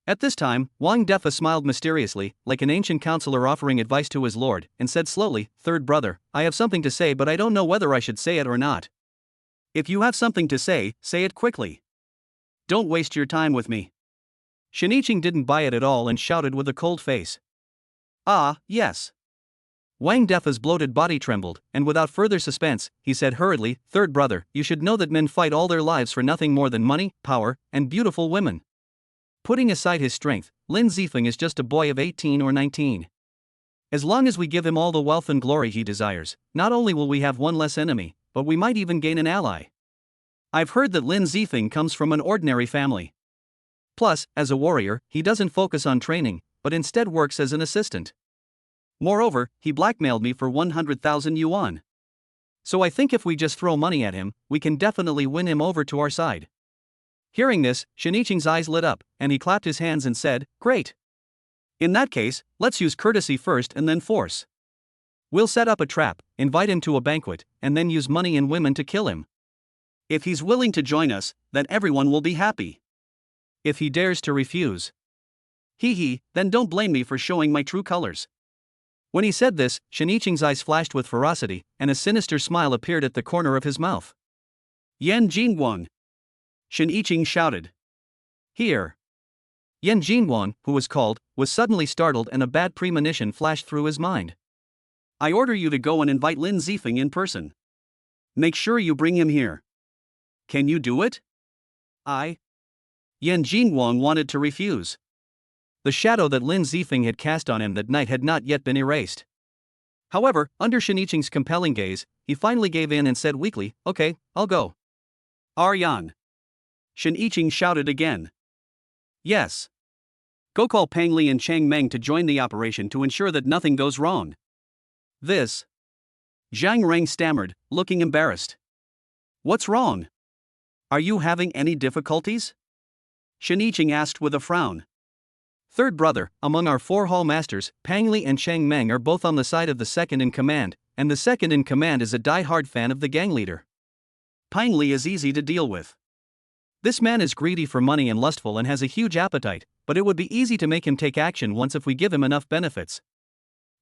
At this time, Wang Defa smiled mysteriously, like an ancient counselor offering advice to his lord, and said slowly, "Third brother, I have something to say, but I don't know whether I should say it or not." If you have something to say it quickly. Don't waste your time with me. Shiniching didn't buy it at all and shouted with a cold face. Ah, yes. Wang Defa's bloated body trembled, and without further suspense, he said hurriedly, "Third brother, you should know that men fight all their lives for nothing more than money, power, and beautiful women. Putting aside his strength, Lin Zifeng is just a boy of 18 or 19. As long as we give him all the wealth and glory he desires, not only will we have one less enemy, but we might even gain an ally. I've heard that Lin Zifeng comes from an ordinary family. Plus, as a warrior, he doesn't focus on training, but instead works as an assistant. Moreover, he blackmailed me for 100,000 yuan. So I think if we just throw money at him, we can definitely win him over to our side." Hearing this, Shiniching's eyes lit up, and he clapped his hands and said, "Great! In that case, let's use courtesy first and then force. We'll set up a trap, invite him to a banquet, and then use money and women to kill him. If he's willing to join us, then everyone will be happy. If he dares to refuse, then don't blame me for showing my true colors." When he said this, Shiniching's eyes flashed with ferocity, and a sinister smile appeared at the corner of his mouth. "Yan Jinguang!" Shiniching shouted. "Here!" Yan Jinguang, who was called, was suddenly startled and a bad premonition flashed through his mind. "I order you to go and invite Lin Zifeng in person. Make sure you bring him here. Can you do it?" Yan Jinguang wanted to refuse. The shadow that Lin Zifeng had cast on him that night had not yet been erased. However, under Shiniching's compelling gaze, he finally gave in and said weakly, "Okay, I'll go." "Yan!" Shiniching shouted again. "Yes. Go call Pang Li and Chang Meng to join the operation to ensure that nothing goes wrong." This. Zhang Reng stammered, looking embarrassed. "What's wrong? Are you having any difficulties?" Shiniching asked with a frown. "Third brother, among our 4 hall masters, Pang Li and Chang Meng are both on the side of the second in command, and the second in command is a die-hard fan of the gang leader. Pang Li is easy to deal with. This man is greedy for money and lustful and has a huge appetite, but it would be easy to make him take action once if we give him enough benefits.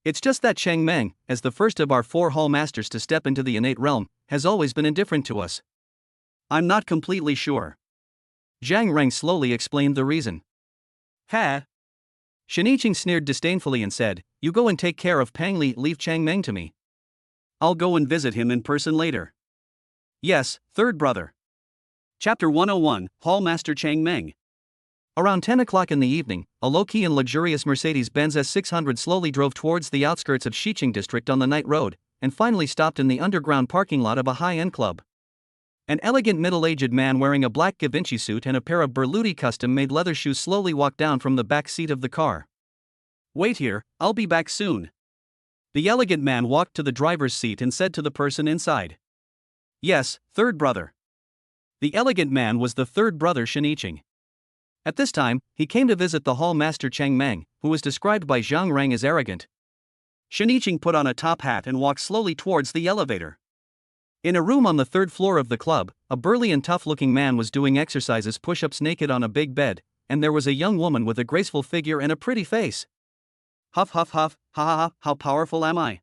It's just that Chang Meng, as the first of our 4 hall masters to step into the innate realm, has always been indifferent to us." "I'm not completely sure." Zhang Reng slowly explained the reason. "Ha!" Shiniching sneered disdainfully and said, "You go and take care of Pang Li, leave Chang Meng to me." "I'll go and visit him in person later." "Yes, third brother." Chapter 101, Hallmaster Chang Meng. Around 10 o'clock in the evening, a low-key and luxurious Mercedes-Benz S600 slowly drove towards the outskirts of Xiqing district on the night road, and finally stopped in the underground parking lot of a high-end club. An elegant middle-aged man wearing a black Givenchy suit and a pair of Berluti custom-made leather shoes slowly walked down from the back seat of the car. "Wait here, I'll be back soon." The elegant man walked to the driver's seat and said to the person inside, "Yes, third brother." The elegant man was the third brother Shiniching. At this time, he came to visit the hall master Chang Meng, who was described by Zhang Reng as arrogant. Shiniching put on a top hat and walked slowly towards the elevator. In a room on the 3rd floor of the club, a burly and tough-looking man was doing exercises push-ups naked on a big bed, and there was a young woman with a graceful figure and a pretty face. "Huff huff huff, ha ha ha, how powerful am I?"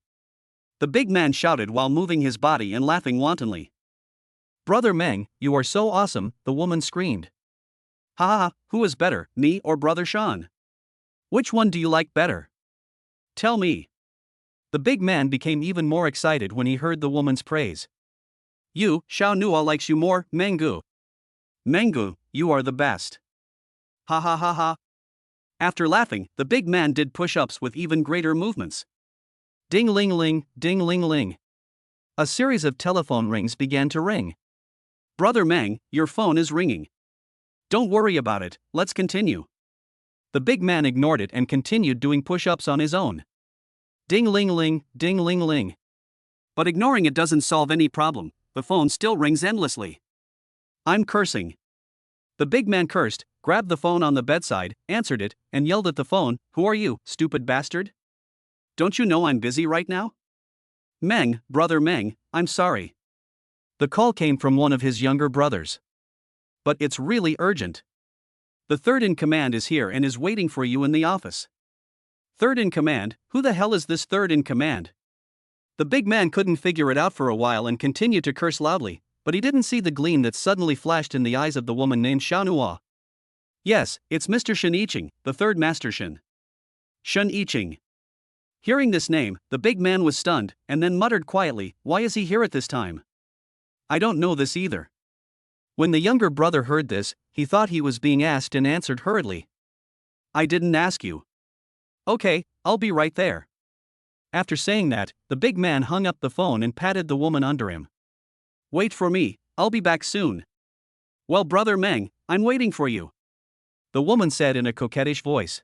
the big man shouted while moving his body and laughing wantonly. "Brother Meng, you are so awesome," the woman screamed. "Ha ha ha, who is better, me or Brother Shan? Which one do you like better? Tell me." The big man became even more excited when he heard the woman's praise. "You, Xiao Nua likes you more, Mengu. Mengu, you are the best. Ha ha ha ha." After laughing, the big man did push-ups with even greater movements. Ding ling ling, ding ling ling. A series of telephone rings began to ring. "Brother Meng, your phone is ringing. Don't worry about it, let's continue." The big man ignored it and continued doing push-ups on his own. Ding ling ling, ding ling ling. But ignoring it doesn't solve any problem, the phone still rings endlessly. "I'm cursing." The big man cursed, grabbed the phone on the bedside, answered it, and yelled at the phone, "Who are you, stupid bastard? Don't you know I'm busy right now? Meng, Brother Meng, I'm sorry." The call came from one of his younger brothers. "But it's really urgent." The third in command is here and is waiting for you in the office. Third in command? Who the hell is this third in command? The big man couldn't figure it out for a while and continued to curse loudly, but he didn't see the gleam that suddenly flashed in the eyes of the woman named Shanhua. Yes, it's Mr. Shen Yiqing, the third master Shen. Shen Yiqing. Hearing this name, the big man was stunned, and then muttered quietly, "Why is he here at this time? I don't know this either." When the younger brother heard this, he thought he was being asked and answered hurriedly. "I didn't ask you." "Okay, I'll be right there." After saying that, the big man hung up the phone and patted the woman under him. "Wait for me, I'll be back soon." "Well, brother Meng, I'm waiting for you," the woman said in a coquettish voice.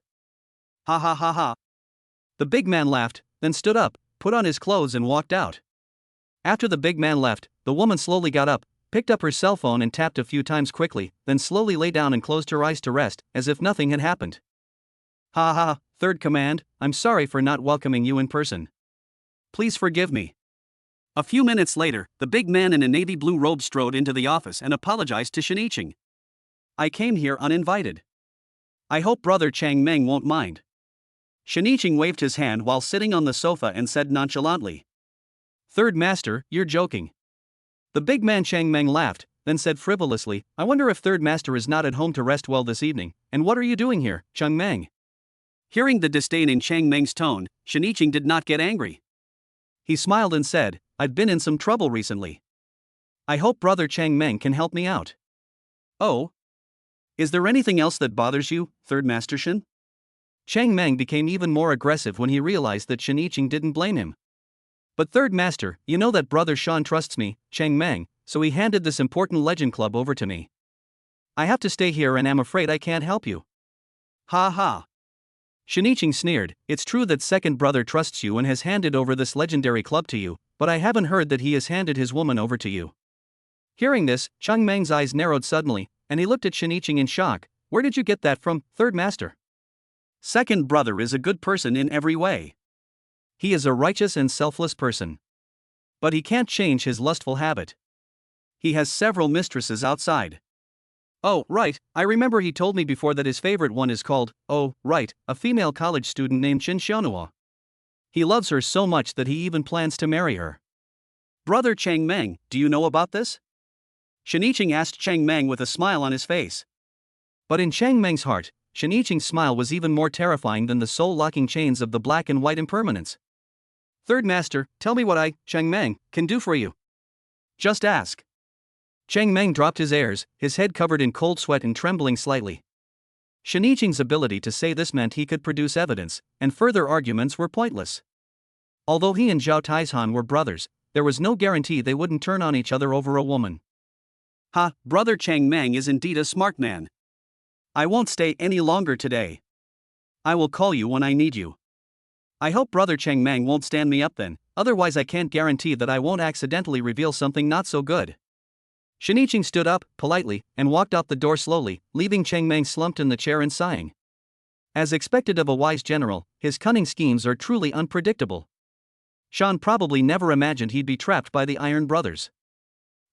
"Ha ha ha ha." The big man laughed, then stood up, put on his clothes and walked out. After the big man left, the woman slowly got up, picked up her cell phone and tapped a few times quickly, then slowly lay down and closed her eyes to rest, as if nothing had happened. "Ha ha, third command, I'm sorry for not welcoming you in person. Please forgive me." A few minutes later, the big man in a navy blue robe strode into the office and apologized to Shen Yiqing. "I came here uninvited. I hope brother Chang Meng won't mind." Shen Yiqing waved his hand while sitting on the sofa and said nonchalantly, "Third master, you're joking." The big man Chang Meng laughed, then said frivolously, "I wonder if third master is not at home to rest well this evening, and what are you doing here, Chang Meng?" Hearing the disdain in Chang Meng's tone, Shen Yiqing did not get angry. He smiled and said, "I've been in some trouble recently. I hope brother Chang Meng can help me out." "Oh? Is there anything else that bothers you, third master Shen?" Chang Meng became even more aggressive when he realized that Shen Yiqing didn't blame him. "But third master, you know that brother Shan trusts me, Chang Meng, so he handed this important legend club over to me. I have to stay here and am afraid I can't help you." "Ha ha." Shen Yiqing sneered, "It's true that second brother trusts you and has handed over this legendary club to you, but I haven't heard that he has handed his woman over to you." Hearing this, Chang Meng's eyes narrowed suddenly, and he looked at Shen Yiqing in shock. "Where did you get that from, third master?" "Second brother is a good person in every way. He is a righteous and selfless person. But he can't change his lustful habit. He has several mistresses outside." "Oh, right, I remember he told me before that his favorite one is called, oh, right, a female college student named Qin Xiaonhua. He loves her so much that he even plans to marry her." "Brother Chang Meng, do you know about this?" Shen Yiqing asked Chang Meng with a smile on his face. But in Chang Meng's heart, Shen Yiqing's smile was even more terrifying than the soul-locking chains of the black and white impermanence. "Third master, tell me what I, Chang Meng, can do for you. Just ask." Chang Meng dropped his airs, his head covered in cold sweat and trembling slightly. Shen Yiqing's ability to say this meant he could produce evidence, and further arguments were pointless. Although he and Zhao Taizhan were brothers, there was no guarantee they wouldn't turn on each other over a woman. "Ha, brother Chang Meng is indeed a smart man. I won't stay any longer today. I will call you when I need you. I hope brother Chang Meng won't stand me up then, otherwise I can't guarantee that I won't accidentally reveal something not so good." Shen Yiqing stood up, politely, and walked out the door slowly, leaving Chang Meng slumped in the chair and sighing. As expected of a wise general, his cunning schemes are truly unpredictable. Shan probably never imagined he'd be trapped by the Iron Brothers.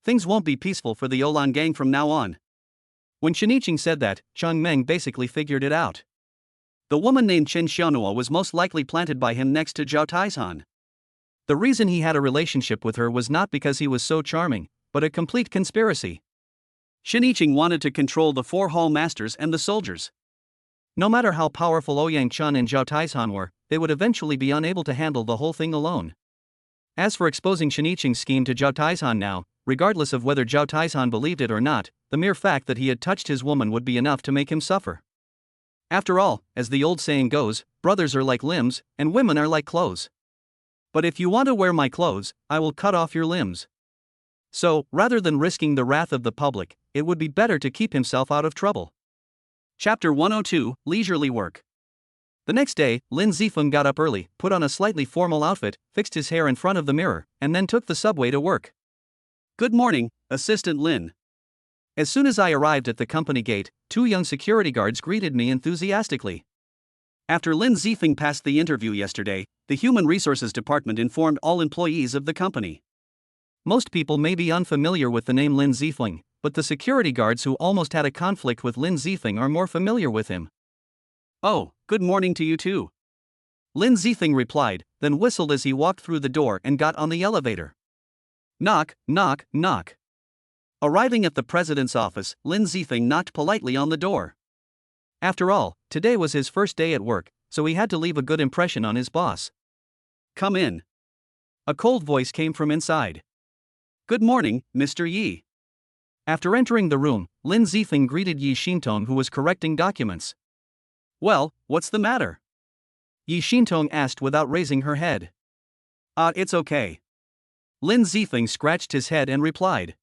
Things won't be peaceful for the Yolan gang from now on. When Shen Yiqing said that, Chang Meng basically figured it out. The woman named Qin Xiaonhua was most likely planted by him next to Zhao Taizhan. The reason he had a relationship with her was not because he was so charming, but a complete conspiracy. Shen Yiqing wanted to control the four hall masters and the soldiers. No matter how powerful Ouyang Chun and Zhao Taizhan were, they would eventually be unable to handle the whole thing alone. As for exposing Shen Yiqing's scheme to Zhao Taizhan now, regardless of whether Zhao Taizhan believed it or not, the mere fact that he had touched his woman would be enough to make him suffer. After all, as the old saying goes, brothers are like limbs, and women are like clothes. But if you want to wear my clothes, I will cut off your limbs. So, rather than risking the wrath of the public, it would be better to keep himself out of trouble. Chapter 102, Leisurely Work. The next day, Lin Zifeng got up early, put on a slightly formal outfit, fixed his hair in front of the mirror, and then took the subway to work. "Good morning, Assistant Lin." As soon as I arrived at the company gate, 2 young security guards greeted me enthusiastically. After Lin Zifeng passed the interview yesterday, the Human Resources Department informed all employees of the company. Most people may be unfamiliar with the name Lin Zifeng, but the security guards who almost had a conflict with Lin Zifeng are more familiar with him. Oh, good morning to you too. Lin Zifeng replied, then whistled as he walked through the door and got on the elevator. Knock, knock, knock. Arriving at the president's office, Lin Zifeng knocked politely on the door. After all, today was his first day at work, so he had to leave a good impression on his boss. Come in. A cold voice came from inside. Good morning, Mr. Yi. After entering the room, Lin Zifeng greeted Yi Xintong, who was correcting documents. Well, what's the matter? Yi Xintong asked without raising her head. It's okay. Lin Zifeng scratched his head and replied.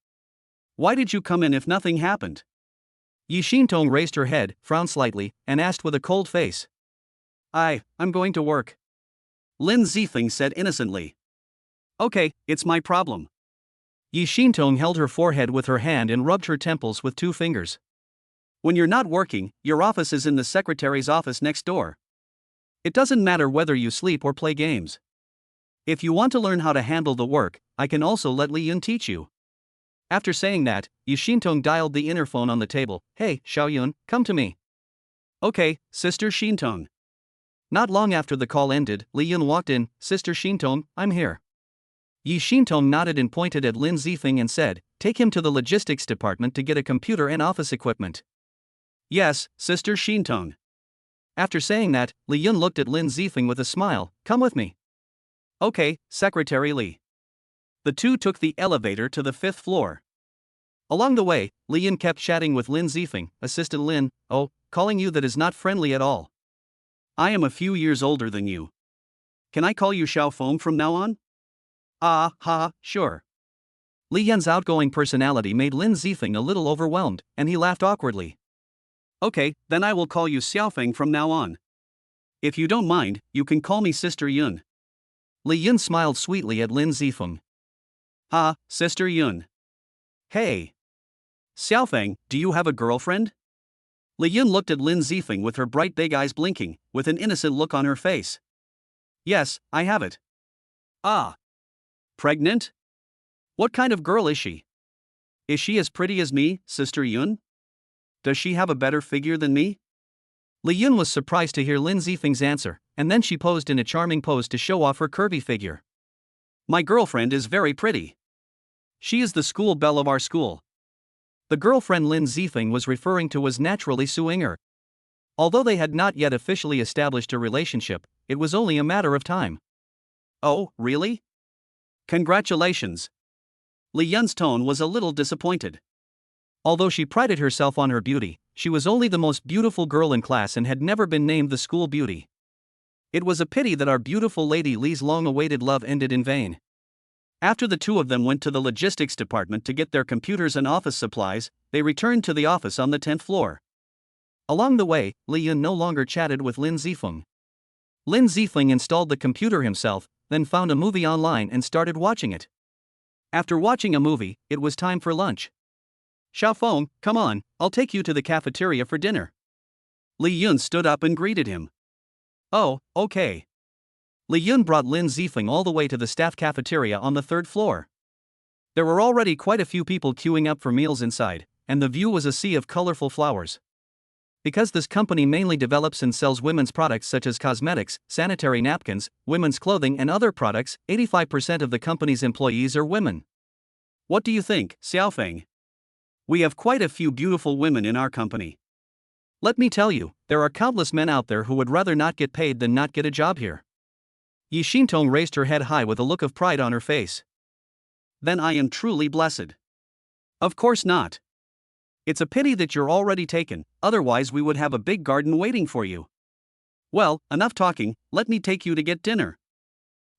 Why did you come in if nothing happened? Yi Xintong raised her head, frowned slightly, and asked with a cold face. I'm going to work. Lin Zifeng said innocently. Okay, it's my problem. Yi Xintong held her forehead with her hand and rubbed her temples with 2 fingers. When you're not working, your office is in the secretary's office next door. It doesn't matter whether you sleep or play games. If you want to learn how to handle the work, I can also let Li Yun teach you. After saying that, Yi Xintong dialed the interphone on the table. Hey, Xiao Yun, come to me. Okay, Sister Xintong. Not long after the call ended, Li Yun walked in. Sister Xintong, I'm here. Yi Xintong nodded and pointed at Lin Zifeng and said, take him to the logistics department to get a computer and office equipment. Yes, Sister Xintong. After saying that, Li Yun looked at Lin Zifeng with a smile. Come with me. Okay, Secretary Li. The two took the elevator to the 5th floor. Along the way, Li Yun kept chatting with Lin Zifeng. Assistant Lin, oh, calling you that is not friendly at all. I am a few years older than you. Can I call you Xiao Feng from now on? Sure. Li Yun's outgoing personality made Lin Zifeng a little overwhelmed, and he laughed awkwardly. Okay, then I will call you Xiaofeng from now on. If you don't mind, you can call me Sister Yun. Li Yun smiled sweetly at Lin Zifeng. Sister Yun. Hey. Xiaofeng, do you have a girlfriend? Li Yun looked at Lin Zifeng with her bright big eyes blinking, with an innocent look on her face. Yes, I have it. Pregnant? What kind of girl is she? Is she as pretty as me, Sister Yun? Does she have a better figure than me? Li Yun was surprised to hear Lin Zifeng's answer, and then she posed in a charming pose to show off her curvy figure. My girlfriend is very pretty. She is the school belle of our school. The girlfriend Lin Zifeng was referring to was naturally Su Yinger. Although they had not yet officially established a relationship, it was only a matter of time. Oh, really? Congratulations. Li Yun's tone was a little disappointed. Although she prided herself on her beauty, she was only the most beautiful girl in class and had never been named the school beauty. It was a pity that our beautiful Lady Li's long-awaited love ended in vain. After the two of them went to the logistics department to get their computers and office supplies, they returned to the office on the 10th floor. Along the way, Li Yun no longer chatted with Lin Zifeng. Lin Zifeng installed the computer himself, then found a movie online and started watching it. After watching a movie, it was time for lunch. Xiao Feng, come on, I'll take you to the cafeteria for dinner. Li Yun stood up and greeted him. Oh, okay. Li Yun brought Lin Zifeng all the way to the staff cafeteria on the 3rd floor. There were already quite a few people queuing up for meals inside, and the view was a sea of colorful flowers. Because this company mainly develops and sells women's products such as cosmetics, sanitary napkins, women's clothing and other products, 85% of the company's employees are women. What do you think, Xiaofeng? We have quite a few beautiful women in our company. Let me tell you, there are countless men out there who would rather not get paid than not get a job here. Yi Xintong raised her head high with a look of pride on her face. Then I am truly blessed. Of course not. It's a pity that you're already taken, otherwise we would have a big garden waiting for you. Well, enough talking, let me take you to get dinner.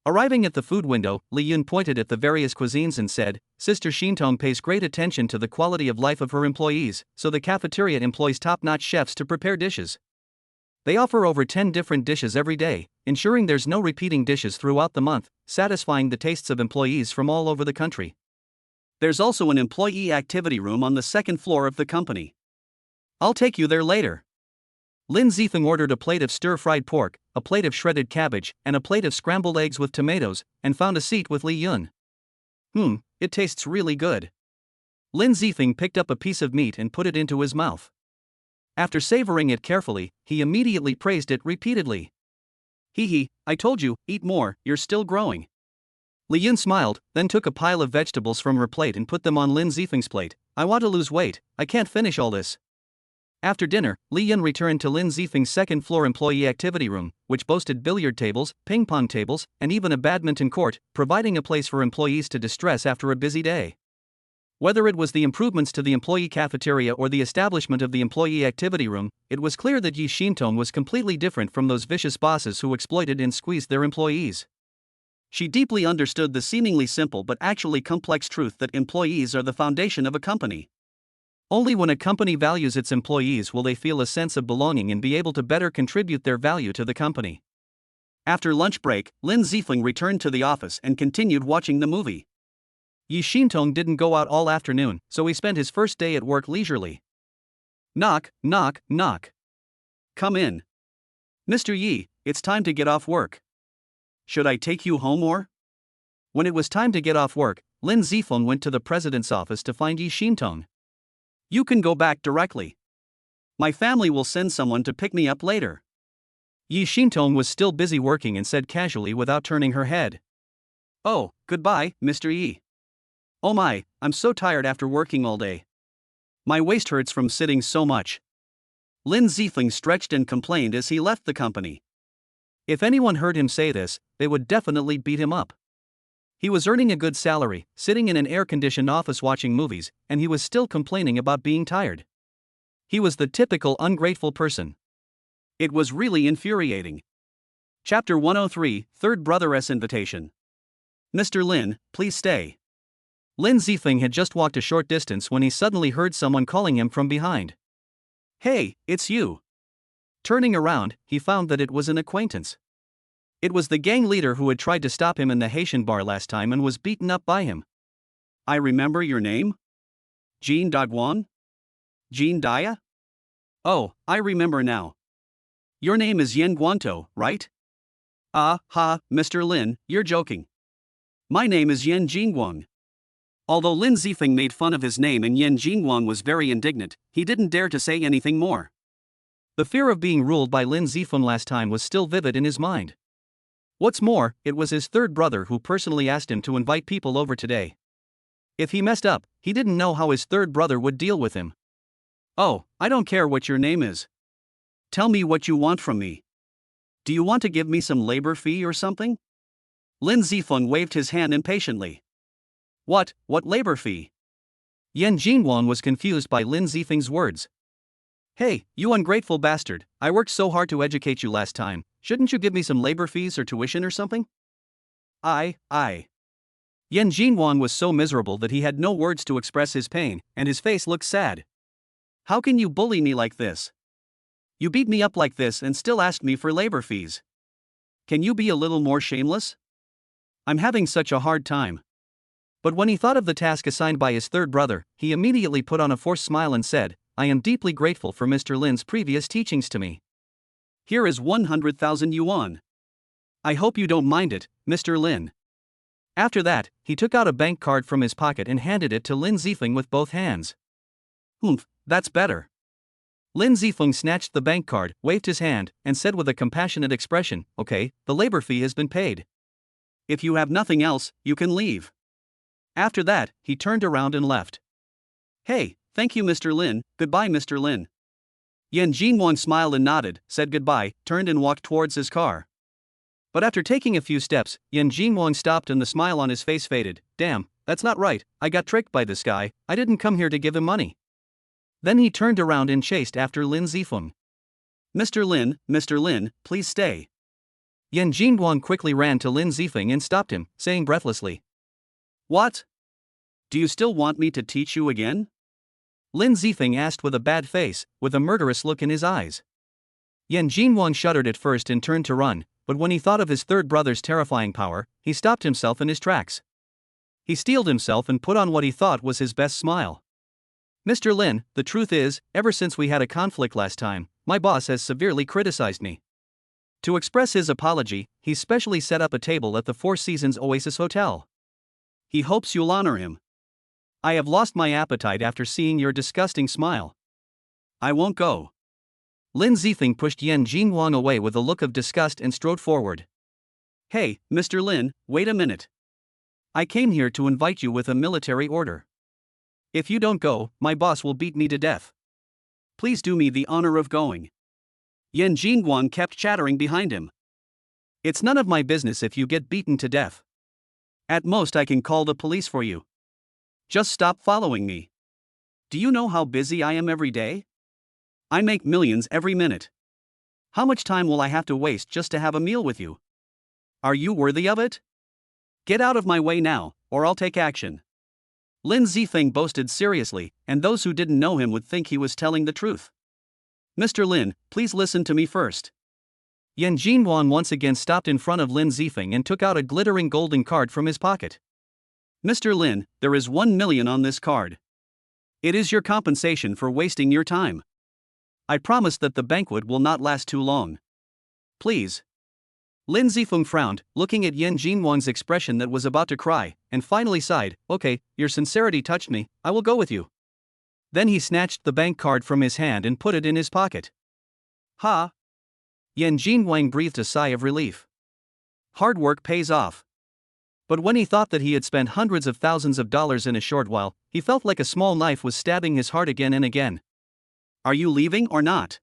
Arriving at the food window, Li Yun pointed at the various cuisines and said, Sister Xintong pays great attention to the quality of life of her employees, so the cafeteria employs top-notch chefs to prepare dishes. They offer over 10 different dishes every day, ensuring there's no repeating dishes throughout the month, satisfying the tastes of employees from all over the country. There's also an employee activity room on the 2nd floor of the company. I'll take you there later. Lin Zifeng ordered a plate of stir-fried pork, a plate of shredded cabbage, and a plate of scrambled eggs with tomatoes, and found a seat with Li Yun. It tastes really good. Lin Zifeng picked up a piece of meat and put it into his mouth. After savoring it carefully, he immediately praised it repeatedly. Hee hee, I told you, eat more, you're still growing. Li Yun smiled, then took a pile of vegetables from her plate and put them on Lin Zifeng's plate. I want to lose weight, I can't finish all this. After dinner, Li Yun returned to Lin Zifeng's second-floor employee activity room, which boasted billiard tables, ping-pong tables, and even a badminton court, providing a place for employees to distress after a busy day. Whether it was the improvements to the employee cafeteria or the establishment of the employee activity room, it was clear that Yi Xintong was completely different from those vicious bosses who exploited and squeezed their employees. She deeply understood the seemingly simple but actually complex truth that employees are the foundation of a company. Only when a company values its employees will they feel a sense of belonging and be able to better contribute their value to the company. After lunch break, Lin Zifeng returned to the office and continued watching the movie. Yi Xintong didn't go out all afternoon, so he spent his first day at work leisurely. Knock, knock, knock. Come in. Mr. Yi, it's time to get off work. Should I take you home or? When it was time to get off work, Lin Zifeng went to the president's office to find Yi Xintong. You can go back directly. My family will send someone to pick me up later. Yi Xintong was still busy working and said casually without turning her head. Oh, goodbye, Mr. Yi. Oh my, I'm so tired after working all day. My waist hurts from sitting so much. Lin Zifeng stretched and complained as he left the company. If anyone heard him say this, they would definitely beat him up. He was earning a good salary, sitting in an air-conditioned office watching movies, and he was still complaining about being tired. He was the typical ungrateful person. It was really infuriating. Chapter 103, Third Brother's Invitation. Mr. Lin, please stay. Lin Zifeng had just walked a short distance when he suddenly heard someone calling him from behind. Hey, it's you. Turning around, he found that it was an acquaintance. It was the gang leader who had tried to stop him in the Haitian bar last time and was beaten up by him. I remember your name? Jean Dagwan? Jean Dia? Oh, I remember now. Your name is Yen Guanto, right? Ah, ha, Mr. Lin, you're joking. My name is Yen Jingguang. Although Lin Zifeng made fun of his name and Yen Jingguang was very indignant, he didn't dare to say anything more. The fear of being ruled by Lin Zifeng last time was still vivid in his mind. What's more, it was his third brother who personally asked him to invite people over today. If he messed up, he didn't know how his third brother would deal with him. Oh, I don't care what your name is. Tell me what you want from me. Do you want to give me some labor fee or something? Lin Zifeng waved his hand impatiently. What labor fee? Yen Jingguan was confused by Lin Zifeng's words. Hey, you ungrateful bastard, I worked so hard to educate you last time, shouldn't you give me some labor fees or tuition or something? I. Yen Jingguan was so miserable that he had no words to express his pain, and his face looked sad. How can you bully me like this? You beat me up like this and still asked me for labor fees. Can you be a little more shameless? I'm having such a hard time. But when he thought of the task assigned by his third brother, he immediately put on a forced smile and said, I am deeply grateful for Mr. Lin's previous teachings to me. Here is 100,000 yuan. I hope you don't mind it, Mr. Lin. After that, he took out a bank card from his pocket and handed it to Lin Zifeng with both hands. Humph, that's better. Lin Zifeng snatched the bank card, waved his hand, and said with a compassionate expression, okay, the labor fee has been paid. If you have nothing else, you can leave. After that, he turned around and left. Hey, thank you Mr. Lin, goodbye Mr. Lin. Yen Jingguan smiled and nodded, said goodbye, turned and walked towards his car. But after taking a few steps, Yen Jingguan stopped and the smile on his face faded. Damn, that's not right, I got tricked by this guy, I didn't come here to give him money. Then he turned around and chased after Lin Zifeng. Mr. Lin, please stay. Yen Jingguan quickly ran to Lin Zifeng and stopped him, saying breathlessly. What? Do you still want me to teach you again? Lin Zifeng asked with a bad face, with a murderous look in his eyes. Yen Jingguan shuddered at first and turned to run, but when he thought of his third brother's terrifying power, he stopped himself in his tracks. He steeled himself and put on what he thought was his best smile. Mr. Lin, the truth is, ever since we had a conflict last time, my boss has severely criticized me. To express his apology, he specially set up a table at the Four Seasons Oasis Hotel. He hopes you'll honor him. I have lost my appetite after seeing your disgusting smile. I won't go. Lin Zifeng pushed Yan Jingwang away with a look of disgust and strode forward. Hey, Mr. Lin, wait a minute. I came here to invite you with a military order. If you don't go, my boss will beat me to death. Please do me the honor of going. Yan Jingwang kept chattering behind him. It's none of my business if you get beaten to death. At most I can call the police for you. Just stop following me. Do you know how busy I am every day? I make millions every minute. How much time will I have to waste just to have a meal with you? Are you worthy of it? Get out of my way now, or I'll take action. Lin Zifeng boasted seriously, and those who didn't know him would think he was telling the truth. Mr. Lin, please listen to me first. Yan Jingwang once again stopped in front of Lin Zifeng and took out a glittering golden card from his pocket. Mr. Lin, there is 1 million on this card. It is your compensation for wasting your time. I promise that the banquet will not last too long. Please. Lin Zifeng frowned, looking at Yan Jingwang's expression that was about to cry, and finally sighed, okay, your sincerity touched me, I will go with you. Then he snatched the bank card from his hand and put it in his pocket. Ha! Yan Jingwang breathed a sigh of relief. Hard work pays off. But when he thought that he had spent hundreds of thousands of dollars in a short while, he felt like a small knife was stabbing his heart again and again. Are you leaving or not?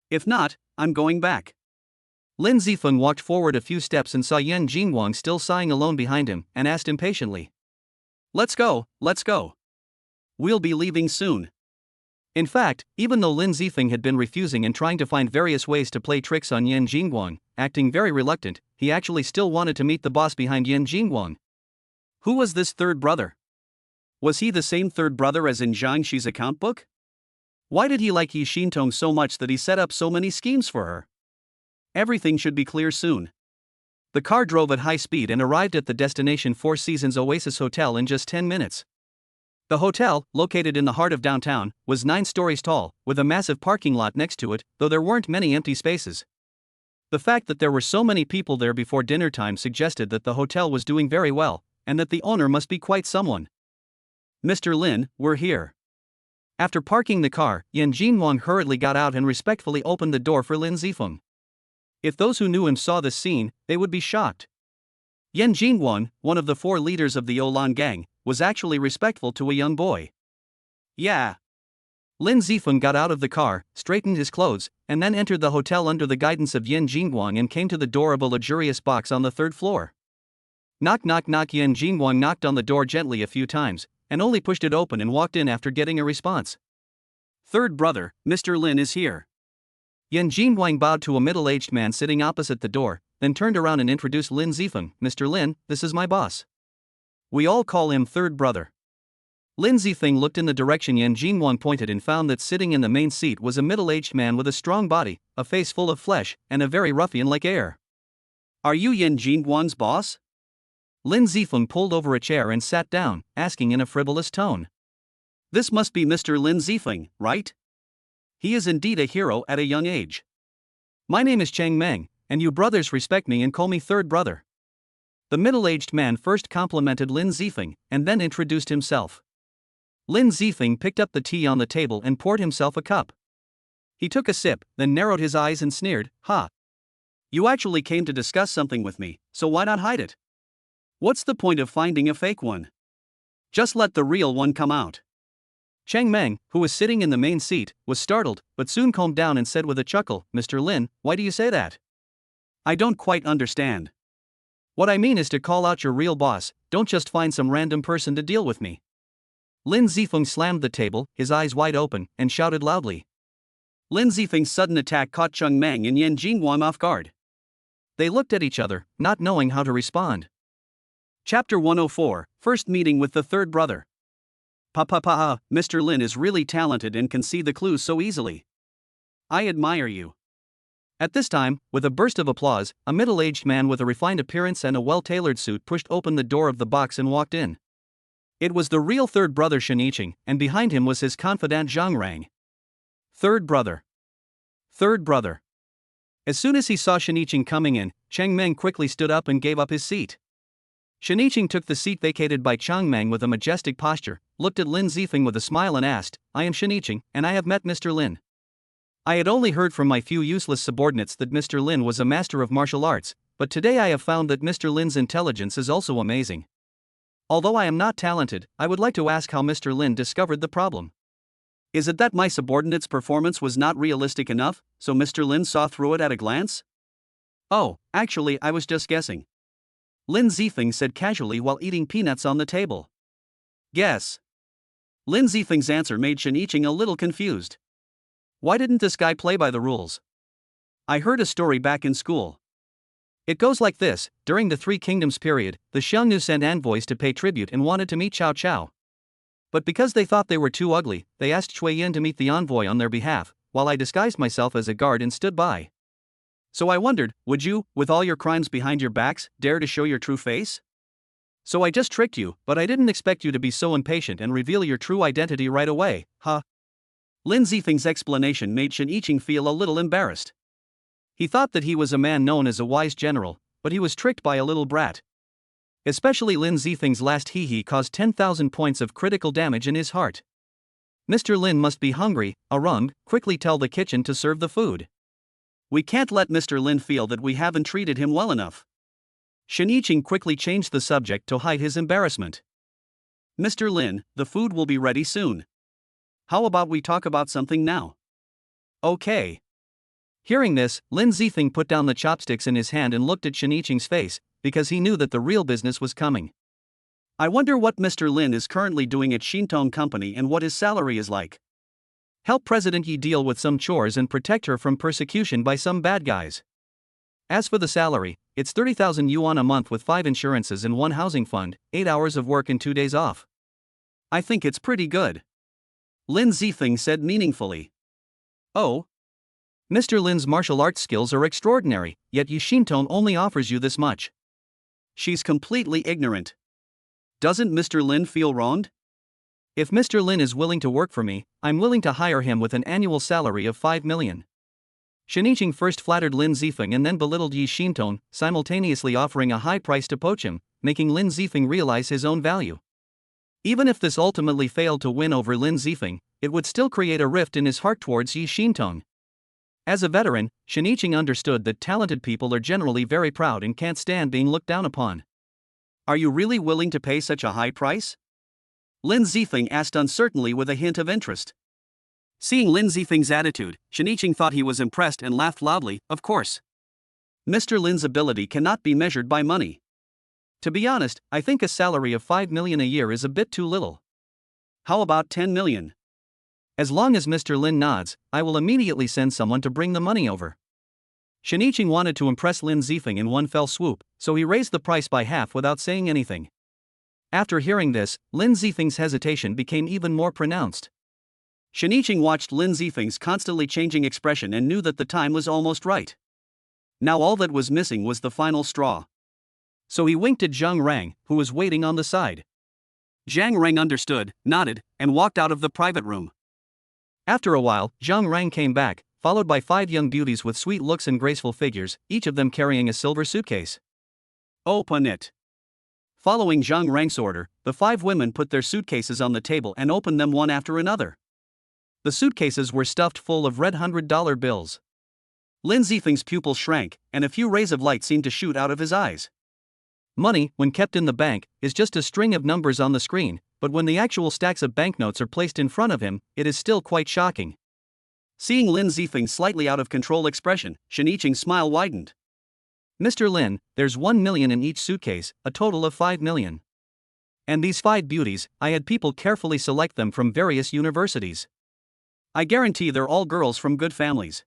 If not, I'm going back. Lin Zifeng walked forward a few steps and saw Yan Jingwang still sighing alone behind him, and asked impatiently. Let's go, let's go. We'll be leaving soon. In fact, even though Lin Zifeng had been refusing and trying to find various ways to play tricks on Yan Jingwang, acting very reluctant, he actually still wanted to meet the boss behind Yan Jingwang. Who was this third brother? Was he the same third brother as in Zhang Xi's account book? Why did he like Yi Xintong so much that he set up so many schemes for her? Everything should be clear soon. The car drove at high speed and arrived at the destination Four Seasons Oasis Hotel in just 10 minutes. The hotel, located in the heart of downtown, was 9 stories tall, with a massive parking lot next to it, though there weren't many empty spaces. The fact that there were so many people there before dinner time suggested that the hotel was doing very well, and that the owner must be quite someone. Mr. Lin, we're here. After parking the car, Yan Jingwang hurriedly got out and respectfully opened the door for Lin Zifeng. If those who knew him saw this scene, they would be shocked. Yan Jingwang, one of the 4 leaders of the Olan gang, was actually respectful to a young boy. Yeah. Lin Zifeng got out of the car, straightened his clothes, and then entered the hotel under the guidance of Yan Jingwang and came to the door of a luxurious box on the 3rd floor. Knock knock knock. Yan Jingwang knocked on the door gently a few times, and only pushed it open and walked in after getting a response. Third brother, Mr. Lin is here. Yan Jingwang bowed to a middle-aged man sitting opposite the door, then turned around and introduced Lin Zifeng. Mr. Lin, this is my boss. We all call him third brother. Lin Zifeng looked in the direction Yan Jingwang pointed and found that sitting in the main seat was a middle-aged man with a strong body, a face full of flesh, and a very ruffian-like air. Are you Yan Jingwang's boss? Lin Zifeng pulled over a chair and sat down, asking in a frivolous tone. This must be Mr. Lin Zifeng, right? He is indeed a hero at a young age. My name is Cheng Meng, and you brothers respect me and call me third brother. The middle-aged man first complimented Lin Zifeng, and then introduced himself. Lin Zifeng picked up the tea on the table and poured himself a cup. He took a sip, then narrowed his eyes and sneered, "Ha! You actually came to discuss something with me, so why not hide it? What's the point of finding a fake one? Just let the real one come out." Cheng Meng, who was sitting in the main seat, was startled, but soon calmed down and said with a chuckle, "Mr. Lin, why do you say that?" I don't quite understand. What I mean is to call out your real boss, don't just find some random person to deal with me. Lin Zifeng slammed the table, his eyes wide open, and shouted loudly. Lin Zifeng's sudden attack caught Cheng Meng and Yan Jingwang off guard. They looked at each other, not knowing how to respond. Chapter 104, First Meeting with the Third Brother. Mr. Lin is really talented and can see the clues so easily. I admire you. At this time, with a burst of applause, a middle-aged man with a refined appearance and a well-tailored suit pushed open the door of the box and walked in. It was the real third brother Shinicheng, and behind him was his confidant Zhang Rang. Third brother. Third brother. As soon as he saw Shinicheng coming in, Cheng Meng quickly stood up and gave up his seat. Shiniching took the seat vacated by Chang Meng with a majestic posture, looked at Lin Zifeng with a smile and asked, "I am Shiniching, and I have met Mr. Lin." I had only heard from my few useless subordinates that Mr. Lin was a master of martial arts, but today I have found that Mr. Lin's intelligence is also amazing. Although I am not talented, I would like to ask how Mr. Lin discovered the problem. Is it that my subordinate's performance was not realistic enough, so Mr. Lin saw through it at a glance? Oh, actually, I was just guessing. Lin Zifeng said casually while eating peanuts on the table. Guess. Lin Zifeng's answer made Shiniching a little confused. Why didn't this guy play by the rules? I heard a story back in school. It goes like this: during the Three Kingdoms period, the Xiongnu sent envoys to pay tribute and wanted to meet Cao Cao. But because they thought they were too ugly, they asked Cui Yin to meet the envoy on their behalf, while I disguised myself as a guard and stood by. So I wondered, would you, with all your crimes behind your backs, dare to show your true face? So I just tricked you, but I didn't expect you to be so impatient and reveal your true identity right away, huh? Lin Zifeng's explanation made Shiniching feel a little embarrassed. He thought that he was a man known as a wise general, but he was tricked by a little brat. Especially Lin Zifeng's last hee-hee caused 10,000 points of critical damage in his heart. Mr. Lin must be hungry. Arung, quickly tell the kitchen to serve the food. We can't let Mr. Lin feel that we haven't treated him well enough. Shiniching quickly changed the subject to hide his embarrassment. Mr. Lin, the food will be ready soon. How about we talk about something now? Okay. Hearing this, Lin Zifeng put down the chopsticks in his hand and looked at Shiniching's face, because he knew that the real business was coming. I wonder what Mr. Lin is currently doing at Shintong Company and what his salary is like. Help President Yi deal with some chores and protect her from persecution by some bad guys. As for the salary, it's 30,000 yuan a month with 5 insurances and 1 housing fund, 8 hours of work and 2 days off. I think it's pretty good. Lin Zifeng said meaningfully. Oh? Mr. Lin's martial arts skills are extraordinary, yet Yi Shintong only offers you this much. She's completely ignorant. Doesn't Mr. Lin feel wronged? If Mr. Lin is willing to work for me, I'm willing to hire him with an annual salary of 5 million. Shiniching first flattered Lin Zifeng and then belittled Yi Shintong, simultaneously offering a high price to poach him, making Lin Zifeng realize his own value. Even if this ultimately failed to win over Lin Zifeng, it would still create a rift in his heart towards Yi Shintong. As a veteran, Shiniching understood that talented people are generally very proud and can't stand being looked down upon. Are you really willing to pay such a high price? Lin Zifeng asked uncertainly with a hint of interest. Seeing Lin Zifeng's attitude, Shiniching thought he was impressed and laughed loudly. Of course. Mr. Lin's ability cannot be measured by money. To be honest, I think a salary of 5 million a year is a bit too little. How about 10 million? As long as Mr. Lin nods, I will immediately send someone to bring the money over. Shiniching wanted to impress Lin Zifeng in one fell swoop, so he raised the price by half without saying anything. After hearing this, Lin Zifeng's hesitation became even more pronounced. Shiniching watched Lin Zifeng's constantly changing expression and knew that the time was almost right. Now all that was missing was the final straw. So he winked at Zhang Rang, who was waiting on the side. Zhang Rang understood, nodded, and walked out of the private room. After a while, Zhang Rang came back, followed by 5 young beauties with sweet looks and graceful figures, each of them carrying a silver suitcase. Open it. Following Zhang Rang's order, the 5 women put their suitcases on the table and opened them one after another. The suitcases were stuffed full of red $100 bills. Lin Zifeng's pupils shrank, and a few rays of light seemed to shoot out of his eyes. Money, when kept in the bank, is just a string of numbers on the screen, but when the actual stacks of banknotes are placed in front of him, it is still quite shocking. Seeing Lin Zifeng's slightly out of control expression, Shiniching's smile widened. Mr. Lin, there's 1 million in each suitcase, a total of 5 million. And these 5 beauties, I had people carefully select them from various universities. I guarantee they're all girls from good families.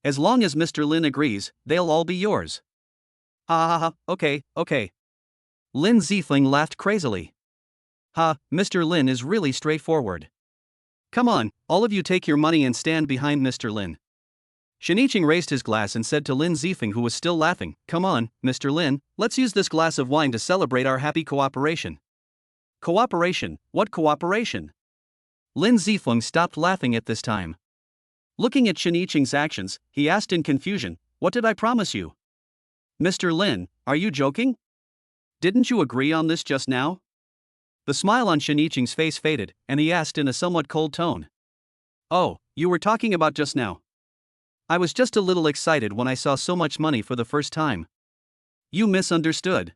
As long as Mr. Lin agrees, they'll all be yours. Ha ha ha, okay. Lin Zifeng laughed crazily. Ha, Mr. Lin is really straightforward. Come on, all of you take your money and stand behind Mr. Lin. Shiniching raised his glass and said to Lin Zifeng, who was still laughing, come on, Mr. Lin, let's use this glass of wine to celebrate our happy cooperation. Cooperation? What cooperation? Lin Zifeng stopped laughing at this time. Looking at Shiniching's actions, he asked in confusion, what did I promise you? Mr. Lin, are you joking? Didn't you agree on this just now? The smile on Shiniching's face faded, and he asked in a somewhat cold tone. Oh, you were talking about just now. I was just a little excited when I saw so much money for the first time. You misunderstood.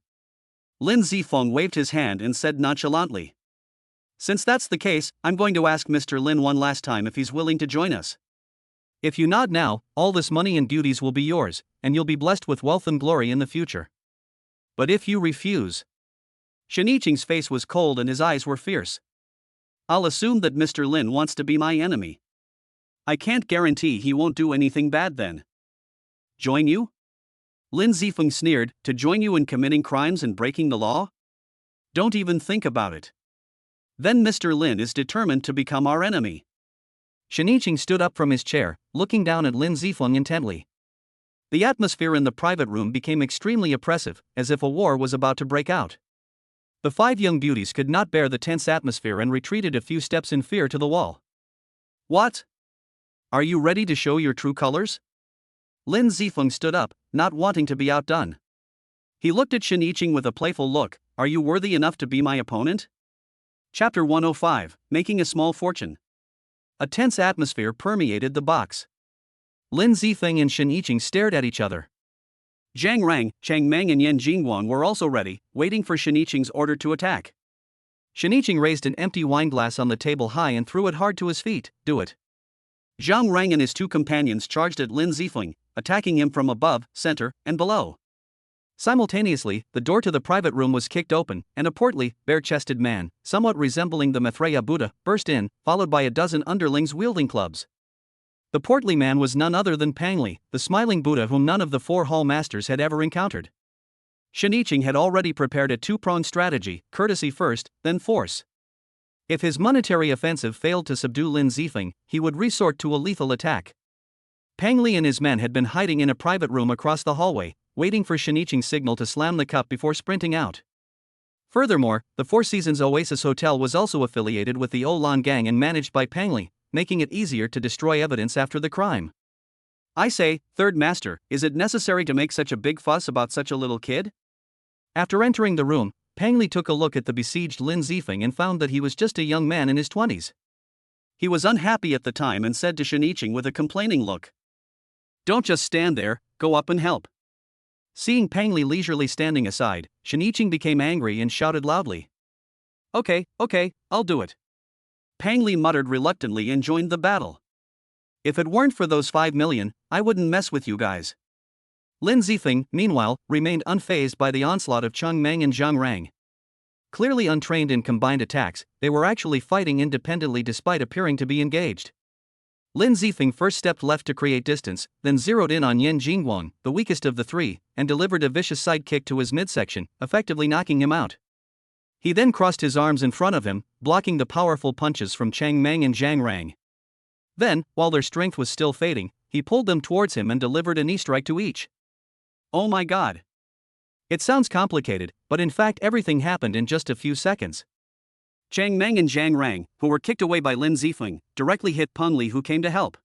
Lin Zifeng waved his hand and said nonchalantly. Since that's the case, I'm going to ask Mr. Lin one last time if he's willing to join us. If you nod now, all this money and beauties will be yours, and you'll be blessed with wealth and glory in the future. But if you refuse... Shiniching's face was cold and his eyes were fierce. I'll assume that Mr. Lin wants to be my enemy. I can't guarantee he won't do anything bad then. Join you? Lin Zifeng sneered, to join you in committing crimes and breaking the law? Don't even think about it. Then Mr. Lin is determined to become our enemy. Shiniching stood up from his chair, looking down at Lin Zifeng intently. The atmosphere in the private room became extremely oppressive, as if a war was about to break out. The five young beauties could not bear the tense atmosphere and retreated a few steps in fear to the wall. What? Are you ready to show your true colors? Lin Zifeng stood up, not wanting to be outdone. He looked at Shiniching with a playful look. Are you worthy enough to be my opponent? Chapter 105, Making a Small Fortune. A tense atmosphere permeated the box. Lin Zifeng and Shiniching stared at each other. Zhang Rang, Chang Meng and Yan Jingguang were also ready, waiting for Shiniching's order to attack. Shiniching raised an empty wineglass on the table high and threw it hard to his feet. Do it. Zhang Rang and his two companions charged at Lin Zifeng, attacking him from above, center, and below. Simultaneously, the door to the private room was kicked open, and a portly, bare-chested man, somewhat resembling the Maitreya Buddha, burst in, followed by a dozen underlings wielding clubs. The portly man was none other than Pang Li, the smiling Buddha whom none of the four hall masters had ever encountered. Shiniching had already prepared a two-pronged strategy, courtesy first, then force. If his monetary offensive failed to subdue Lin Zifeng, he would resort to a lethal attack. Pang Li and his men had been hiding in a private room across the hallway, waiting for Shiniching's signal to slam the cup before sprinting out. Furthermore, the Four Seasons Oasis Hotel was also affiliated with the Olan gang and managed by Pang Li, making it easier to destroy evidence after the crime. I say, Third Master, is it necessary to make such a big fuss about such a little kid? After entering the room, Pang Li took a look at the besieged Lin Zifeng and found that he was just a young man in his 20s. He was unhappy at the time and said to Shiniching with a complaining look, "Don't just stand there, go up and help." Seeing Pang Li leisurely standing aside, Shiniching became angry and shouted loudly. Okay, I'll do it." Pang Li muttered reluctantly and joined the battle. "If it weren't for those 5 million, I wouldn't mess with you guys." Lin Zifeng, meanwhile, remained unfazed by the onslaught of Cheng Meng and Zhang Rang. Clearly untrained in combined attacks, they were actually fighting independently despite appearing to be engaged. Lin Zifeng first stepped left to create distance, then zeroed in on Yan Jingguang, the weakest of the three, and delivered a vicious side kick to his midsection, effectively knocking him out. He then crossed his arms in front of him, blocking the powerful punches from Cheng Meng and Zhang Rang. Then, while their strength was still fading, he pulled them towards him and delivered a knee strike to each. Oh my god. It sounds complicated, but in fact everything happened in just a few seconds. Chang Meng and Zhang Rang, who were kicked away by Lin Zifeng, directly hit Peng Li, who came to help.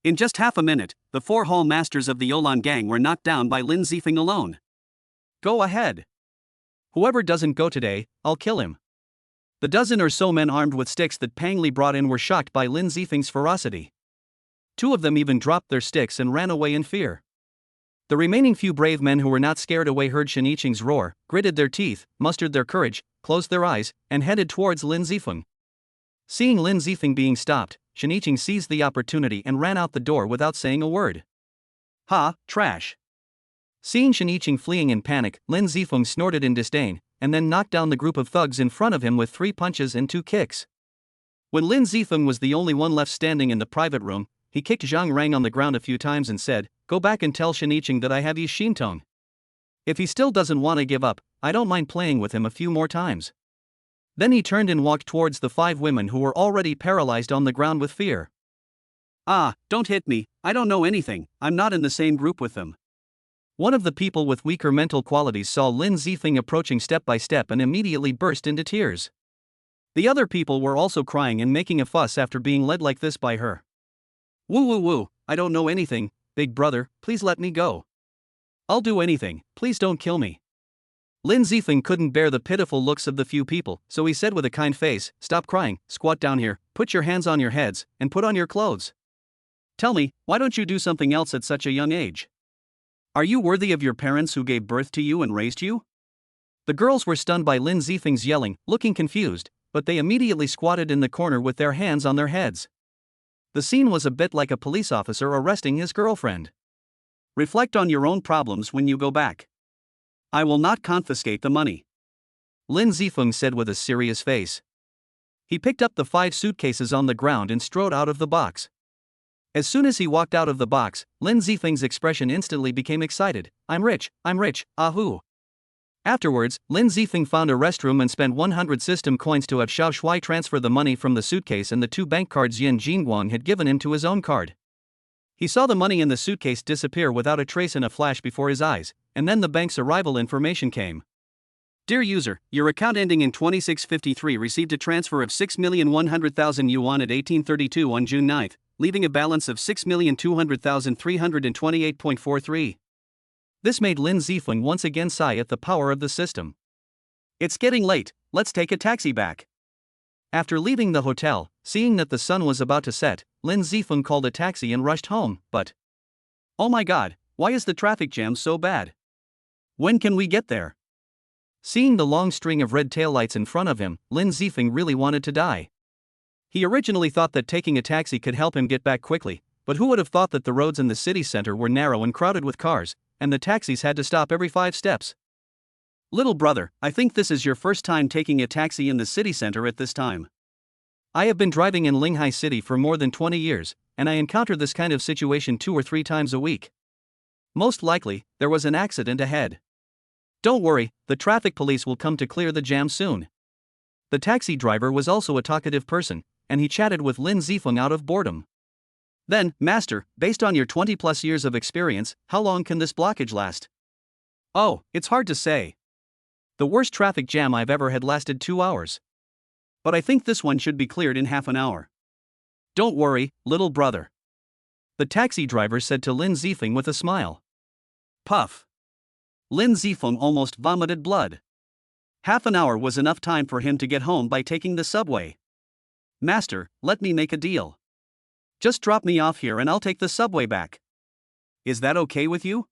In just half a minute, the four hall masters of the Olan gang were knocked down by Lin Zifeng alone. Go ahead. Whoever doesn't go today, I'll kill him. The dozen or so men armed with sticks that Pang Li brought in were shocked by Lin Zifeng's ferocity. Two of them even dropped their sticks and ran away in fear. The remaining few brave men who were not scared away heard Shiniching's roar, gritted their teeth, mustered their courage, closed their eyes, and headed towards Lin Zifeng. Seeing Lin Zifeng being stopped, Shiniching seized the opportunity and ran out the door without saying a word. Ha, trash. Seeing Shiniching fleeing in panic, Lin Zifeng snorted in disdain, and then knocked down the group of thugs in front of him with 3 punches and 2 kicks. When Lin Zifeng was the only one left standing in the private room, he kicked Zhang Rang on the ground a few times and said, "Go back and tell Shiniching that I have his Shintong. If he still doesn't want to give up, I don't mind playing with him a few more times." Then he turned and walked towards the 5 women who were already paralyzed on the ground with fear. "Ah, don't hit me, I don't know anything, I'm not in the same group with them." One of the people with weaker mental qualities saw Lin Zifeng approaching step by step and immediately burst into tears. The other people were also crying and making a fuss after being led like this by her. Woo, I don't know anything, big brother, please let me go. I'll do anything, please don't kill me." Lin Zifeng couldn't bear the pitiful looks of the few people, so he said with a kind face, "Stop crying, squat down here, put your hands on your heads, and put on your clothes. Tell me, why don't you do something else at such a young age? Are you worthy of your parents who gave birth to you and raised you?" The girls were stunned by Lin Zifeng's yelling, looking confused, but they immediately squatted in the corner with their hands on their heads. The scene was a bit like a police officer arresting his girlfriend. "Reflect on your own problems when you go back. I will not confiscate the money," Lin Zifeng said with a serious face. He picked up the 5 suitcases on the ground and strode out of the box. As soon as he walked out of the box, Lin Zifeng's expression instantly became excited. I'm rich, ahoo." Afterwards, Lin Zifeng found a restroom and spent 100 system coins to have Xiao Shui transfer the money from the suitcase and the 2 bank cards Yin Jingguang had given him to his own card. He saw the money in the suitcase disappear without a trace in a flash before his eyes, and then the bank's arrival information came. "Dear user, your account ending in 2653 received a transfer of 6,100,000 yuan at 1832 on June 9, leaving a balance of 6,200,328.43. This made Lin Zifeng once again sigh at the power of the system. "It's getting late, let's take a taxi back." After leaving the hotel, seeing that the sun was about to set, Lin Zifeng called a taxi and rushed home, but "Oh my god, why is the traffic jam so bad? When can we get there?" Seeing the long string of red taillights in front of him, Lin Zifeng really wanted to die. He originally thought that taking a taxi could help him get back quickly, but who would have thought that the roads in the city center were narrow and crowded with cars, and the taxis had to stop every 5 steps. "Little brother, I think this is your first time taking a taxi in the city center at this time. I have been driving in Linghai City for more than 20 years, and I encounter this kind of situation 2 or 3 times a week. Most likely, there was an accident ahead. Don't worry, the traffic police will come to clear the jam soon." The taxi driver was also a talkative person, and he chatted with Lin Zifeng out of boredom. Then, "Master, based on your 20+ years of experience, how long can this blockage last?" "Oh, it's hard to say. The worst traffic jam I've ever had lasted 2 hours. But I think this one should be cleared in half an hour." "Don't worry, little brother," the taxi driver said to Lin Zifeng with a smile. Puff. Lin Zifeng almost vomited blood. Half an hour was enough time for him to get home by taking the subway. "Master, let me make a deal. Just drop me off here and I'll take the subway back. Is that okay with you?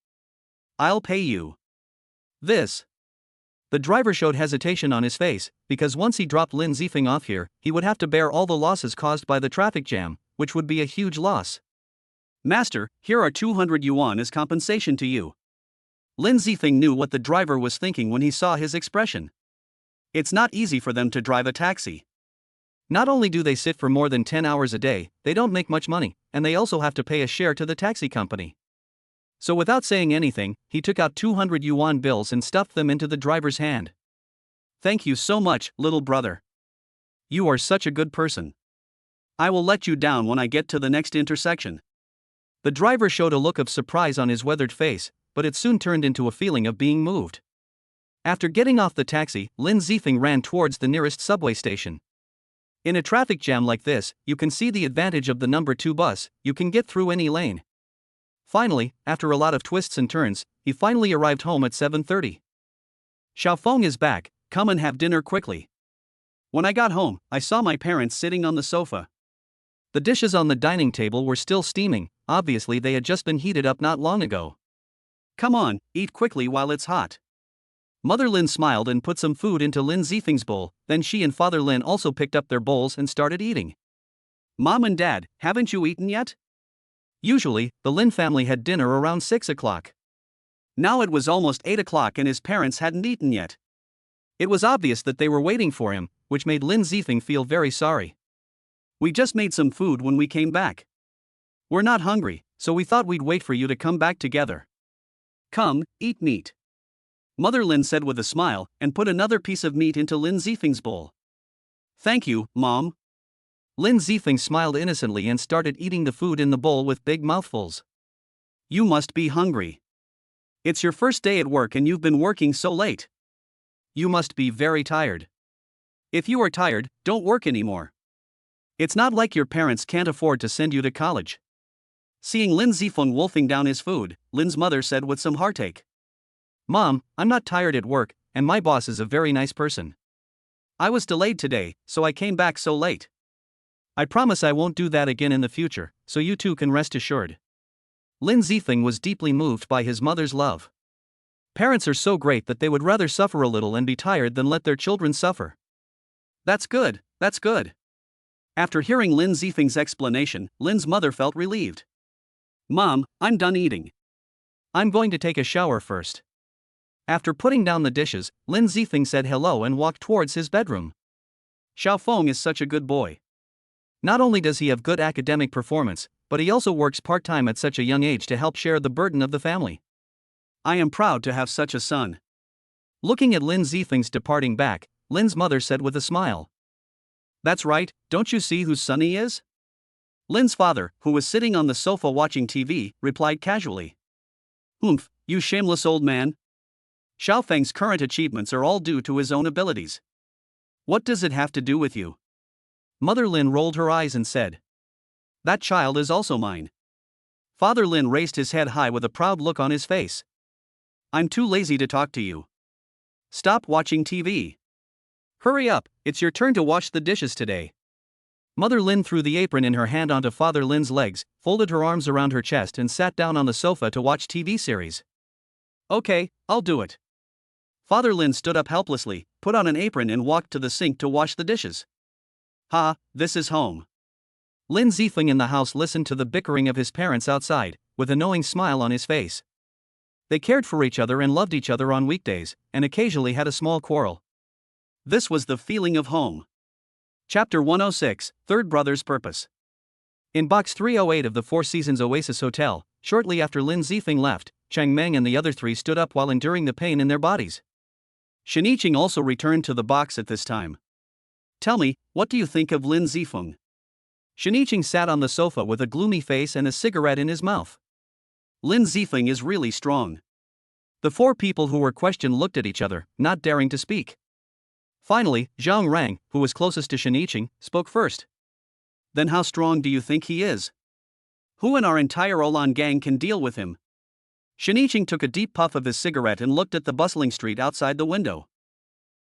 I'll pay you." The driver showed hesitation on his face, because once he dropped Lin Zifeng off here, he would have to bear all the losses caused by the traffic jam, which would be a huge loss. "Master, here are 200 yuan as compensation to you." Lin Zifeng knew what the driver was thinking when he saw his expression. It's not easy for them to drive a taxi. Not only do they sit for more than 10 hours a day, they don't make much money, and they also have to pay a share to the taxi company. So without saying anything, he took out 200 yuan bills and stuffed them into the driver's hand. "Thank you so much, little brother. You are such a good person. I will let you down when I get to the next intersection." The driver showed a look of surprise on his weathered face, but it soon turned into a feeling of being moved. After getting off the taxi, Lin Zifeng ran towards the nearest subway station. In a traffic jam like this, you can see the advantage of the number 2 bus, you can get through any lane. Finally, after a lot of twists and turns, he finally arrived home at 7:30. "Xiaofeng is back, come and have dinner quickly." When I got home, I saw my parents sitting on the sofa. The dishes on the dining table were still steaming, obviously they had just been heated up not long ago. "Come on, eat quickly while it's hot." Mother Lin smiled and put some food into Lin Zifeng's bowl, then she and Father Lin also picked up their bowls and started eating. "Mom and Dad, haven't you eaten yet?" Usually, the Lin family had dinner around 6 o'clock. Now it was almost 8 o'clock and his parents hadn't eaten yet. It was obvious that they were waiting for him, which made Lin Zifeng feel very sorry. "We just made some food when we came back. We're not hungry, so we thought we'd wait for you to come back together. Come, eat meat." Mother Lin said with a smile, and put another piece of meat into Lin Zifeng's bowl. "Thank you, Mom." Lin Zifeng smiled innocently and started eating the food in the bowl with big mouthfuls. "You must be hungry. It's your first day at work and you've been working so late. You must be very tired. If you are tired, don't work anymore. It's not like your parents can't afford to send you to college." Seeing Lin Zifeng wolfing down his food, Lin's mother said with some heartache, "Mom, I'm not tired at work, and my boss is a very nice person. I was delayed today, so I came back so late. I promise I won't do that again in the future, so you two can rest assured. Lin Zifeng was deeply moved by his mother's love. Parents are so great that they would rather suffer a little and be tired than let their children suffer. That's good, that's good. After hearing Lin Zifeng's explanation, Lin's mother felt relieved. Mom, I'm done eating. I'm going to take a shower first. After putting down the dishes, Lin Zifeng said hello and walked towards his bedroom. Xiaofeng is such a good boy. Not only does he have good academic performance, but he also works part-time at such a young age to help share the burden of the family. I am proud to have such a son. Looking at Lin Zifeng's departing back, Lin's mother said with a smile. That's right, don't you see whose son he is? Lin's father, who was sitting on the sofa watching TV, replied casually. Oomph, you shameless old man. Xiaofeng's current achievements are all due to his own abilities. What does it have to do with you? Mother Lin rolled her eyes and said. That child is also mine. Father Lin raised his head high with a proud look on his face. I'm too lazy to talk to you. Stop watching TV. Hurry up, it's your turn to wash the dishes today. Mother Lin threw the apron in her hand onto Father Lin's legs, folded her arms around her chest and sat down on the sofa to watch TV series. Okay, I'll do it. Father Lin stood up helplessly, put on an apron and walked to the sink to wash the dishes. Ha, this is home. Lin Zifeng in the house listened to the bickering of his parents outside, with a knowing smile on his face. They cared for each other and loved each other on weekdays, and occasionally had a small quarrel. This was the feeling of home. Chapter 106, Third Brother's Purpose. In Box 308 of the Four Seasons Oasis Hotel, shortly after Lin Zifeng left, Chang Meng and the other three stood up while enduring the pain in their bodies. Shen Yiqing also returned to the box at this time. Tell me, what do you think of Lin Zifeng? Shen Yiqing sat on the sofa with a gloomy face and a cigarette in his mouth. Lin Zifeng is really strong. The four people who were questioned looked at each other, not daring to speak. Finally, Zhang Rang, who was closest to Shen Yiqing, spoke first. Then how strong do you think he is? Who in our entire Olan gang can deal with him? Shen Yiqing took a deep puff of his cigarette and looked at the bustling street outside the window.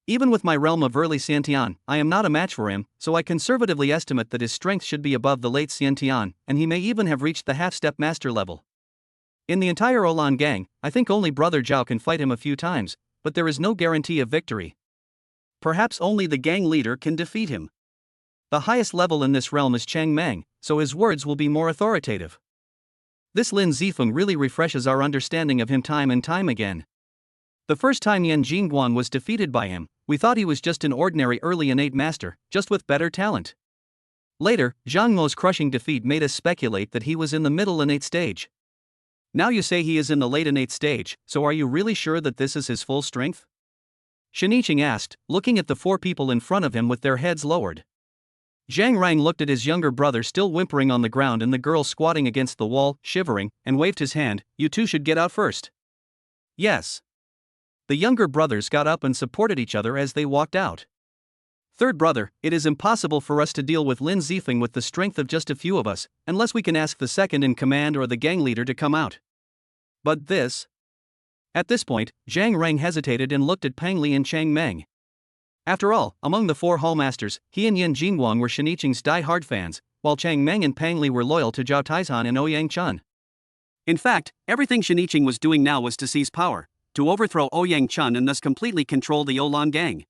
Even with my realm of early Xiantian, I am not a match for him, so I conservatively estimate that his strength should be above the late Xiantian, and he may even have reached the half-step master level. In the entire Olan gang, I think only Brother Zhao can fight him a few times, but there is no guarantee of victory. Perhaps only the gang leader can defeat him. The highest level in this realm is Chang Meng, so his words will be more authoritative. This Lin Zifeng really refreshes our understanding of him time and time again. The first time Yan Jingguan was defeated by him, we thought he was just an ordinary early innate master, just with better talent. Later, Zhang Mo's crushing defeat made us speculate that he was in the middle innate stage. Now you say he is in the late innate stage, so are you really sure that this is his full strength? Shen Yiqing asked, looking at the four people in front of him with their heads lowered. Zhang Rang looked at his younger brother still whimpering on the ground and the girl squatting against the wall, shivering, and waved his hand. You two should get out first. Yes. The younger brothers got up and supported each other as they walked out. Third brother, it is impossible for us to deal with Lin Zifeng with the strength of just a few of us, unless we can ask the second in command or the gang leader to come out. But this... At this point, Zhang Rang hesitated and looked at Pang Li and Chang Meng. After all, among the four hallmasters, he and Yan Jingguang were Shen Yiqing's die-hard fans, while Chang Meng and Pang Li were loyal to Zhao Taizhan and Ouyang Chun. In fact, everything Shen Yiqing was doing now was to seize power, to overthrow Ouyang Chun and thus completely control the Olan gang.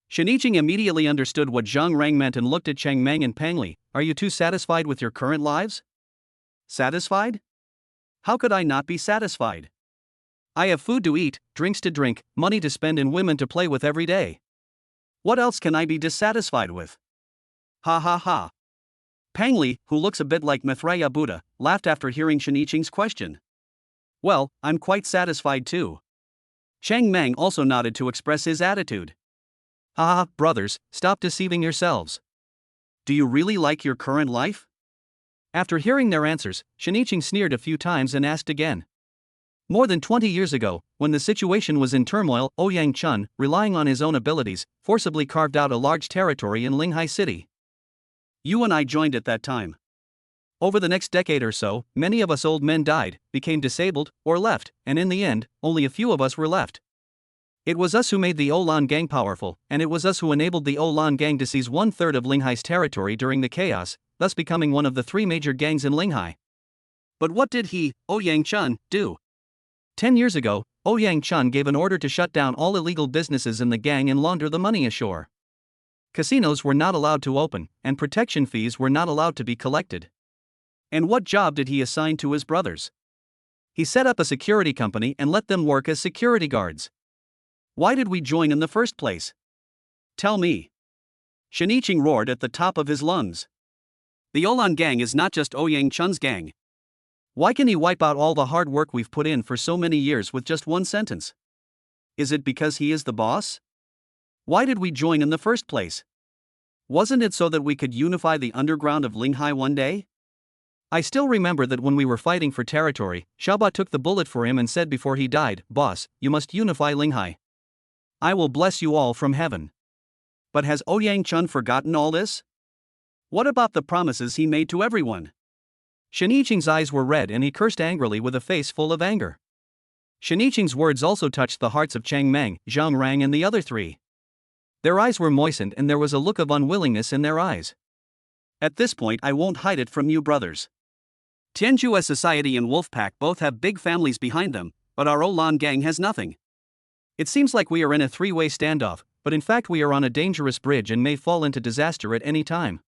Shen Yiqing immediately understood what Zhang Rang meant and looked at Chang Meng and Pang Li. Are you two satisfied with your current lives? Satisfied? How could I not be satisfied? I have food to eat, drinks to drink, money to spend and women to play with every day. What else can I be dissatisfied with? Ha ha ha. Pang Li, who looks a bit like Maitreya Buddha, laughed after hearing Shen Yiqing's question. Well, I'm quite satisfied too. Chang Meng also nodded to express his attitude. Ah, brothers, stop deceiving yourselves. Do you really like your current life? After hearing their answers, Shen Yiqing sneered a few times and asked again. More than 20 years ago, when the situation was in turmoil, Ouyang Chun, relying on his own abilities, forcibly carved out a large territory in Linghai City. You and I joined at that time. Over the next decade or so, many of us old men died, became disabled, or left, and in the end, only a few of us were left. It was us who made the Olan gang powerful, and it was us who enabled the Olan gang to seize 1/3 of Linghai's territory during the chaos, thus becoming one of the 3 major gangs in Linghai. But what did he, Ouyang Chun, do? 10 years ago, Ouyang Chun gave an order to shut down all illegal businesses in the gang and launder the money ashore. Casinos were not allowed to open, and protection fees were not allowed to be collected. And what job did he assign to his brothers? He set up a security company and let them work as security guards. Why did we join in the first place? Tell me. Shiniching roared at the top of his lungs. The Olan gang is not just Ouyang Chun's gang. Why can he wipe out all the hard work we've put in for so many years with just one sentence? Is it because he is the boss? Why did we join in the first place? Wasn't it so that we could unify the underground of Linghai one day? I still remember that when we were fighting for territory, Xiaoba took the bullet for him and said before he died, "Boss, you must unify Linghai. I will bless you all from heaven." But has Ouyang Chun forgotten all this? What about the promises he made to everyone? Shiniching's eyes were red and he cursed angrily with a face full of anger. Shiniching's words also touched the hearts of Chang Meng, Zhang Rang and the other 3. Their eyes were moistened and there was a look of unwillingness in their eyes. At this point I won't hide it from you brothers. Tianjue Society and Wolfpack both have big families behind them, but our Olan gang has nothing. It seems like we are in a 3-way standoff, but in fact we are on a dangerous bridge and may fall into disaster at any time.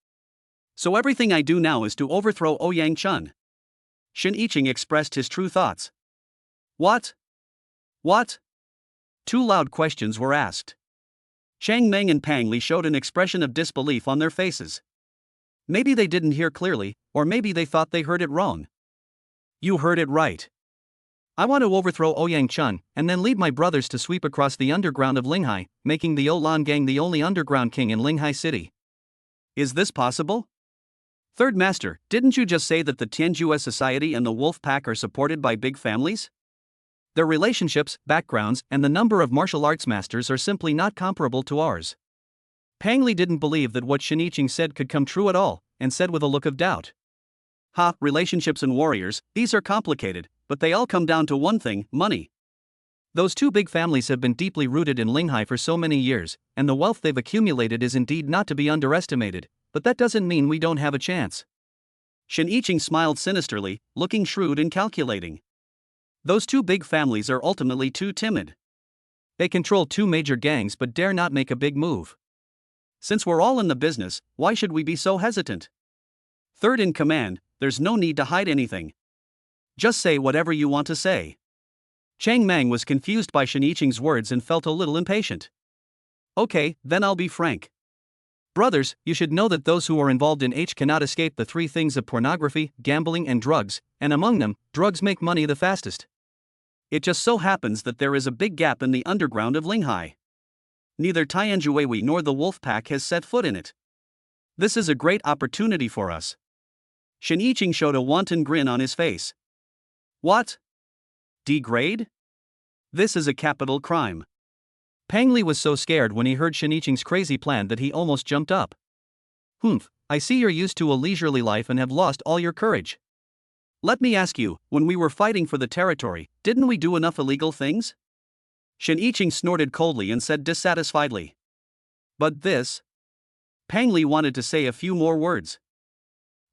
So everything I do now is to overthrow Ouyang Chun. Shiniching expressed his true thoughts. What? What? 2 loud questions were asked. Chang Meng and Pang Li showed an expression of disbelief on their faces. Maybe they didn't hear clearly, or maybe they thought they heard it wrong. You heard it right. I want to overthrow Ouyang Chun, and then lead my brothers to sweep across the underground of Linghai, making the Olan gang the only underground king in Linghai City. Is this possible? Third Master, didn't you just say that the Tianjue Society and the Wolf Pack are supported by big families? Their relationships, backgrounds, and the number of martial arts masters are simply not comparable to ours. Pang Li didn't believe that what Shiniching said could come true at all, and said with a look of doubt. Relationships and warriors, these are complicated, but they all come down to one thing, money. Those 2 big families have been deeply rooted in Linghai for so many years, and the wealth they've accumulated is indeed not to be underestimated, but that doesn't mean we don't have a chance. Shiniching smiled sinisterly, looking shrewd and calculating. Those 2 big families are ultimately too timid. They control 2 major gangs but dare not make a big move. Since we're all in the business, why should we be so hesitant? Third in command, there's no need to hide anything. Just say whatever you want to say. Chang Meng was confused by Shiniching's words and felt a little impatient. Okay, then I'll be frank. Brothers, you should know that those who are involved in H cannot escape the 3 things of pornography, gambling and drugs, and among them, drugs make money the fastest. It just so happens that there is a big gap in the underground of Linghai. Neither Tianjue nor the Wolf Pack has set foot in it. This is a great opportunity for us. Shiniching showed a wanton grin on his face. What? Degrade? This is a capital crime. Pang Li was so scared when he heard Shiniching's crazy plan that he almost jumped up. I see you're used to a leisurely life and have lost all your courage. Let me ask you, when we were fighting for the territory, didn't we do enough illegal things? Shiniching snorted coldly and said dissatisfiedly. But this? Pang Li wanted to say a few more words.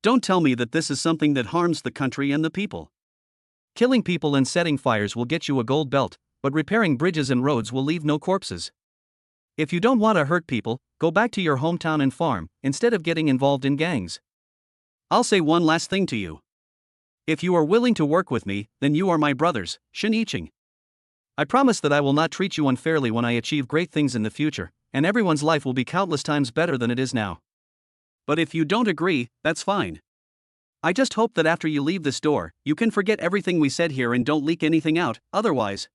Don't tell me that this is something that harms the country and the people. Killing people and setting fires will get you a gold belt, but repairing bridges and roads will leave no corpses. If you don't want to hurt people, go back to your hometown and farm, instead of getting involved in gangs. I'll say one last thing to you. If you are willing to work with me, then you are my brothers, Shiniching. I promise that I will not treat you unfairly when I achieve great things in the future, and everyone's life will be countless times better than it is now. But if you don't agree, that's fine. I just hope that after you leave this door, you can forget everything we said here and don't leak anything out, otherwise.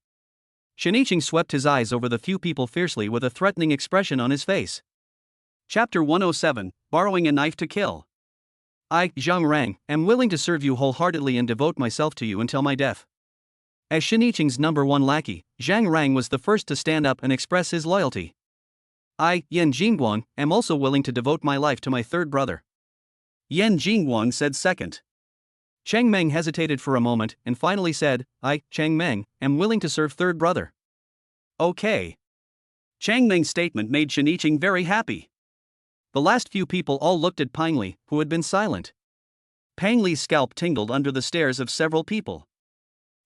Shiniching swept his eyes over the few people fiercely with a threatening expression on his face. Chapter 107, Borrowing a Knife to Kill. I, Zhang Rang, am willing to serve you wholeheartedly and devote myself to you until my death. As Shiniching's number 1 lackey, Zhang Rang was the first to stand up and express his loyalty. I, Yan Jingguang, am also willing to devote my life to my 3rd brother. Yan Jingguang said second. Chang Meng hesitated for a moment and finally said, I, Chang Meng, am willing to serve 3rd brother. Okay. Chang Meng's statement made Shiniching very happy. The last few people all looked at Pang Li, who had been silent. Pang Li's scalp tingled under the stares of several people.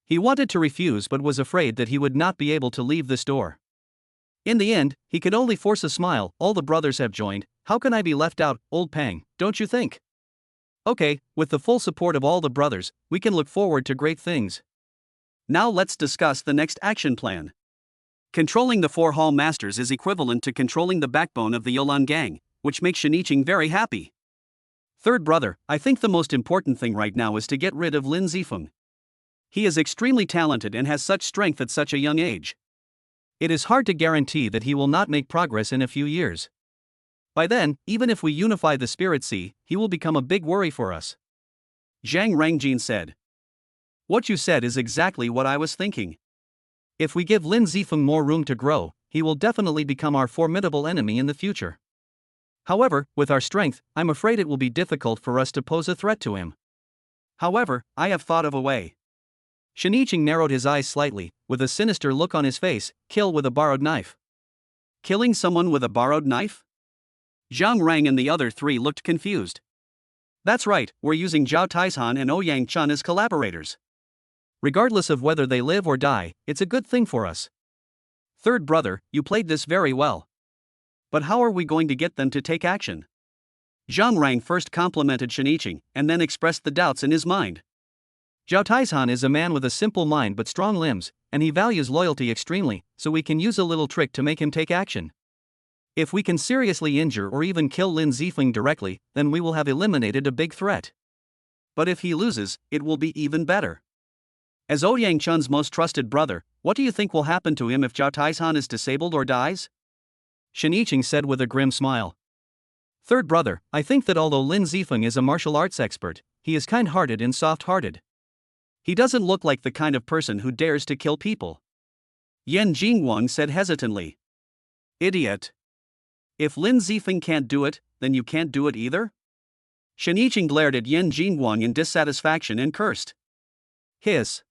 He wanted to refuse but was afraid that he would not be able to leave this door. In the end, he could only force a smile. All the brothers have joined, how can I be left out, old Pang, don't you think? Okay, with the full support of all the brothers, we can look forward to great things. Now let's discuss the next action plan. Controlling the 4 Hall Masters is equivalent to controlling the backbone of the Yolan gang, which makes Shiniching very happy. Third brother, I think the most important thing right now is to get rid of Lin Zifeng. He is extremely talented and has such strength at such a young age. It is hard to guarantee that he will not make progress in a few years. By then, even if we unify the Spirit Sea, he will become a big worry for us. Zhang Rangjin said. What you said is exactly what I was thinking. If we give Lin Zifeng more room to grow, he will definitely become our formidable enemy in the future. However, with our strength, I'm afraid it will be difficult for us to pose a threat to him. However, I have thought of a way. Shiniching narrowed his eyes slightly, with a sinister look on his face. Kill with a borrowed knife. Killing someone with a borrowed knife? Zhang Rang and the other 3 looked confused. That's right, we're using Zhao Taizhan and Ouyang Chun as collaborators. Regardless of whether they live or die, it's a good thing for us. Third brother, you played this very well. But how are we going to get them to take action? Zhang Rang first complimented Shiniching, and then expressed the doubts in his mind. Zhao Taizhan is a man with a simple mind but strong limbs, and he values loyalty extremely, so we can use a little trick to make him take action. If we can seriously injure or even kill Lin Zifeng directly, then we will have eliminated a big threat. But if he loses, it will be even better. As Ouyang Chun's most trusted brother, what do you think will happen to him if Zhao Taizhan is disabled or dies? Shiniching said with a grim smile. Third brother, I think that although Lin Zifeng is a martial arts expert, he is kind-hearted and soft-hearted. He doesn't look like the kind of person who dares to kill people. Yan Jingguang said hesitantly. Idiot. If Lin Zifeng can't do it, then you can't do it either? Shiniching glared at Yan Jingguang in dissatisfaction and cursed. Hiss.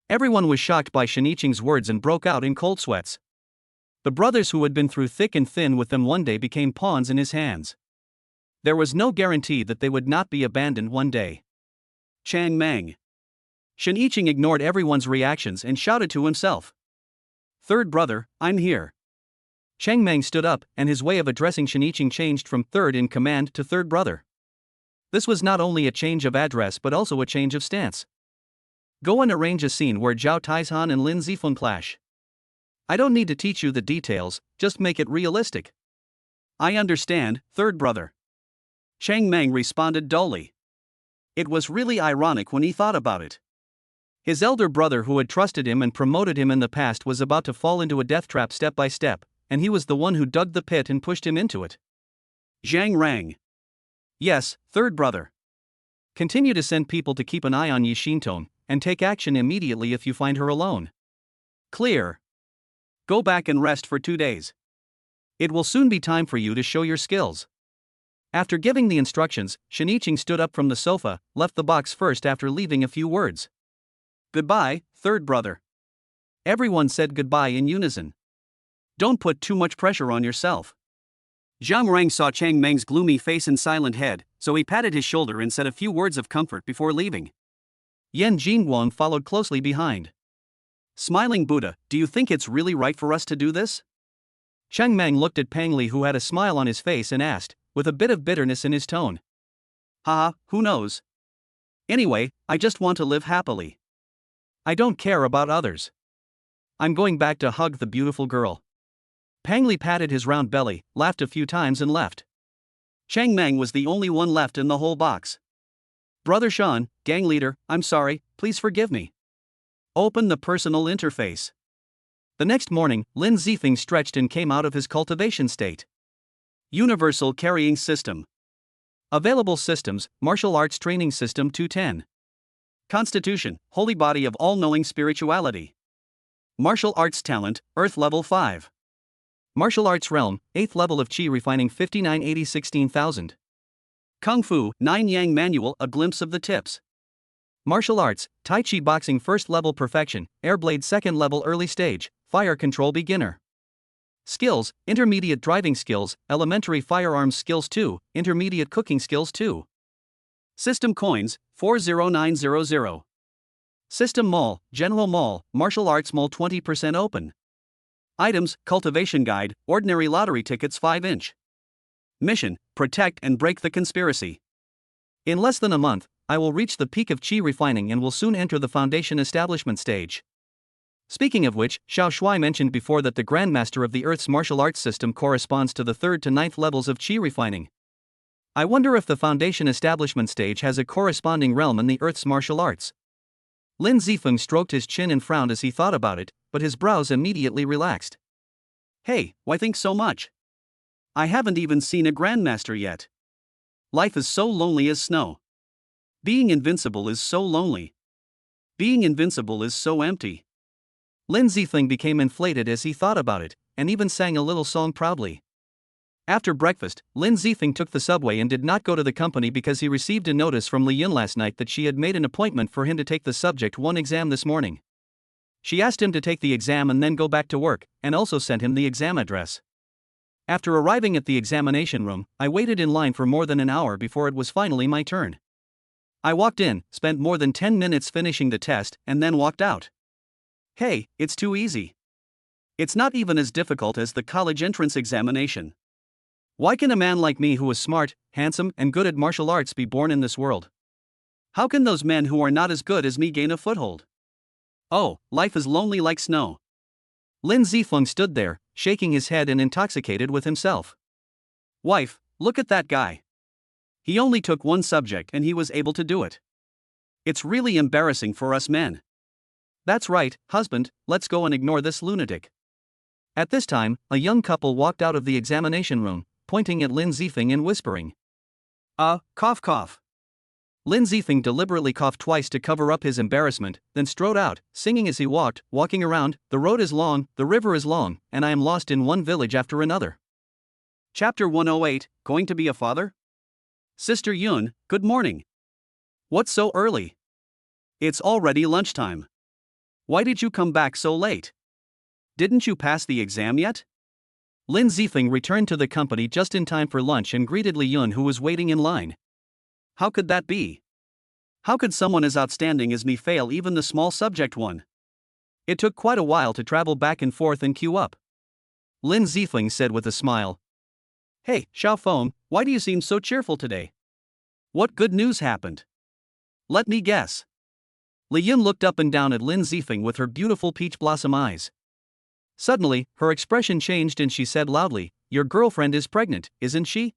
Everyone was shocked by Shiniching's words and broke out in cold sweats. The brothers who had been through thick and thin with them one day became pawns in his hands. There was no guarantee that they would not be abandoned one day. Chang Meng. Shiniching ignored everyone's reactions and shouted to himself. Third brother, I'm here. Chang Meng stood up, and his way of addressing Shiniching changed from third in command to third brother. This was not only a change of address but also a change of stance. Go and arrange a scene where Zhao Taizhan and Lin Zifeng clash. I don't need to teach you the details, just make it realistic. I understand, third brother. Chang Meng responded dully. It was really ironic when he thought about it. His elder brother who had trusted him and promoted him in the past was about to fall into a death trap step by step, and he was the one who dug the pit and pushed him into it. Zhang Rang. Yes, third brother. Continue to send people to keep an eye on Yi Xintong, and take action immediately if you find her alone. Clear. Go back and rest for 2 days. It will soon be time for you to show your skills. After giving the instructions, Shiniching stood up from the sofa, left the box first after leaving a few words. Goodbye, third brother. Everyone said goodbye in unison. Don't put too much pressure on yourself. Zhang Rang saw Chang Meng's gloomy face and silent head, so he patted his shoulder and said a few words of comfort before leaving. Yan Jingguang followed closely behind. Smiling Buddha, do you think it's really right for us to do this? Chang Meng looked at Pang Li, who had a smile on his face, and asked, with a bit of bitterness in his tone. Haha, who knows? Anyway, I just want to live happily. I don't care about others. I'm going back to hug the beautiful girl. Pang Li patted his round belly, laughed a few times and left. Chang Meng was the only one left in the whole box. Brother Shan, gang leader, I'm sorry, please forgive me. Open the personal interface. The next morning, Lin Zifeng stretched and came out of his cultivation state. Universal Carrying System. Available systems, Martial Arts Training System 210. Constitution, Holy Body of All-Knowing Spirituality. Martial Arts Talent, Earth Level 5. Martial Arts Realm, 8th level of Qi Refining 5980 16,000. Kung Fu, 9 Yang Manual, A Glimpse of the Tips. Martial Arts, Tai Chi Boxing 1st level Perfection, Airblade 2nd level Early Stage, Fire Control Beginner. Skills: Intermediate driving skills, elementary firearms skills 2, intermediate cooking skills 2. System coins, 40900. System Mall, General Mall, Martial Arts Mall 20% open. Items: Cultivation Guide, Ordinary Lottery Tickets 5-inch. Mission: Protect and break the conspiracy. In less than a month, I will reach the peak of chi refining and will soon enter the foundation establishment stage. Speaking of which, Xiao Shuai mentioned before that the Grandmaster of the Earth's martial arts system corresponds to the 3rd to 9th levels of chi refining. I wonder if the foundation establishment stage has a corresponding realm in the Earth's martial arts. Lin Zifeng stroked his chin and frowned as he thought about it, but his brows immediately relaxed. Hey, why think so much? I haven't even seen a Grandmaster yet. Life is so lonely as snow. Being invincible is so lonely. Being invincible is so empty. Lin Zifeng became inflated as he thought about it, and even sang a little song proudly. After breakfast, Lin Zifeng took the subway and did not go to the company because he received a notice from Li Yun last night that she had made an appointment for him to take the Subject 1 exam this morning. She asked him to take the exam and then go back to work, and also sent him the exam address. After arriving at the examination room, I waited in line for more than an hour before it was finally my turn. I walked in, spent more than 10 minutes finishing the test, and then walked out. Hey, it's too easy. It's not even as difficult as the college entrance examination. Why can a man like me who is smart, handsome, and good at martial arts be born in this world? How can those men who are not as good as me gain a foothold? Oh, life is lonely like snow. Lin Zifeng stood there, shaking his head and intoxicated with himself. Wife, look at that guy. He only took one subject and he was able to do it. It's really embarrassing for us men. That's right, husband, let's go and ignore this lunatic. At this time, a young couple walked out of the examination room, pointing at Lin Zifeng and whispering. Cough cough. Lin Zifeng deliberately coughed twice to cover up his embarrassment, then strode out, singing as he walked, walking around, the road is long, the river is long, and I am lost in one village after another. Chapter 108, Going to be a Father? Sister Yun, good morning. What's so early? It's already lunchtime. Why did you come back so late? Didn't you pass the exam yet? Lin Zifeng returned to the company just in time for lunch and greeted Li Yun, who was waiting in line. How could that be? How could someone as outstanding as me fail even the small subject 1? It took quite a while to travel back and forth and queue up. Lin Zifeng said with a smile. Hey, Xiao Feng, why do you seem so cheerful today? What good news happened? Let me guess. Li Yun looked up and down at Lin Zifeng with her beautiful peach blossom eyes. Suddenly, her expression changed and she said loudly, Your girlfriend is pregnant, isn't she?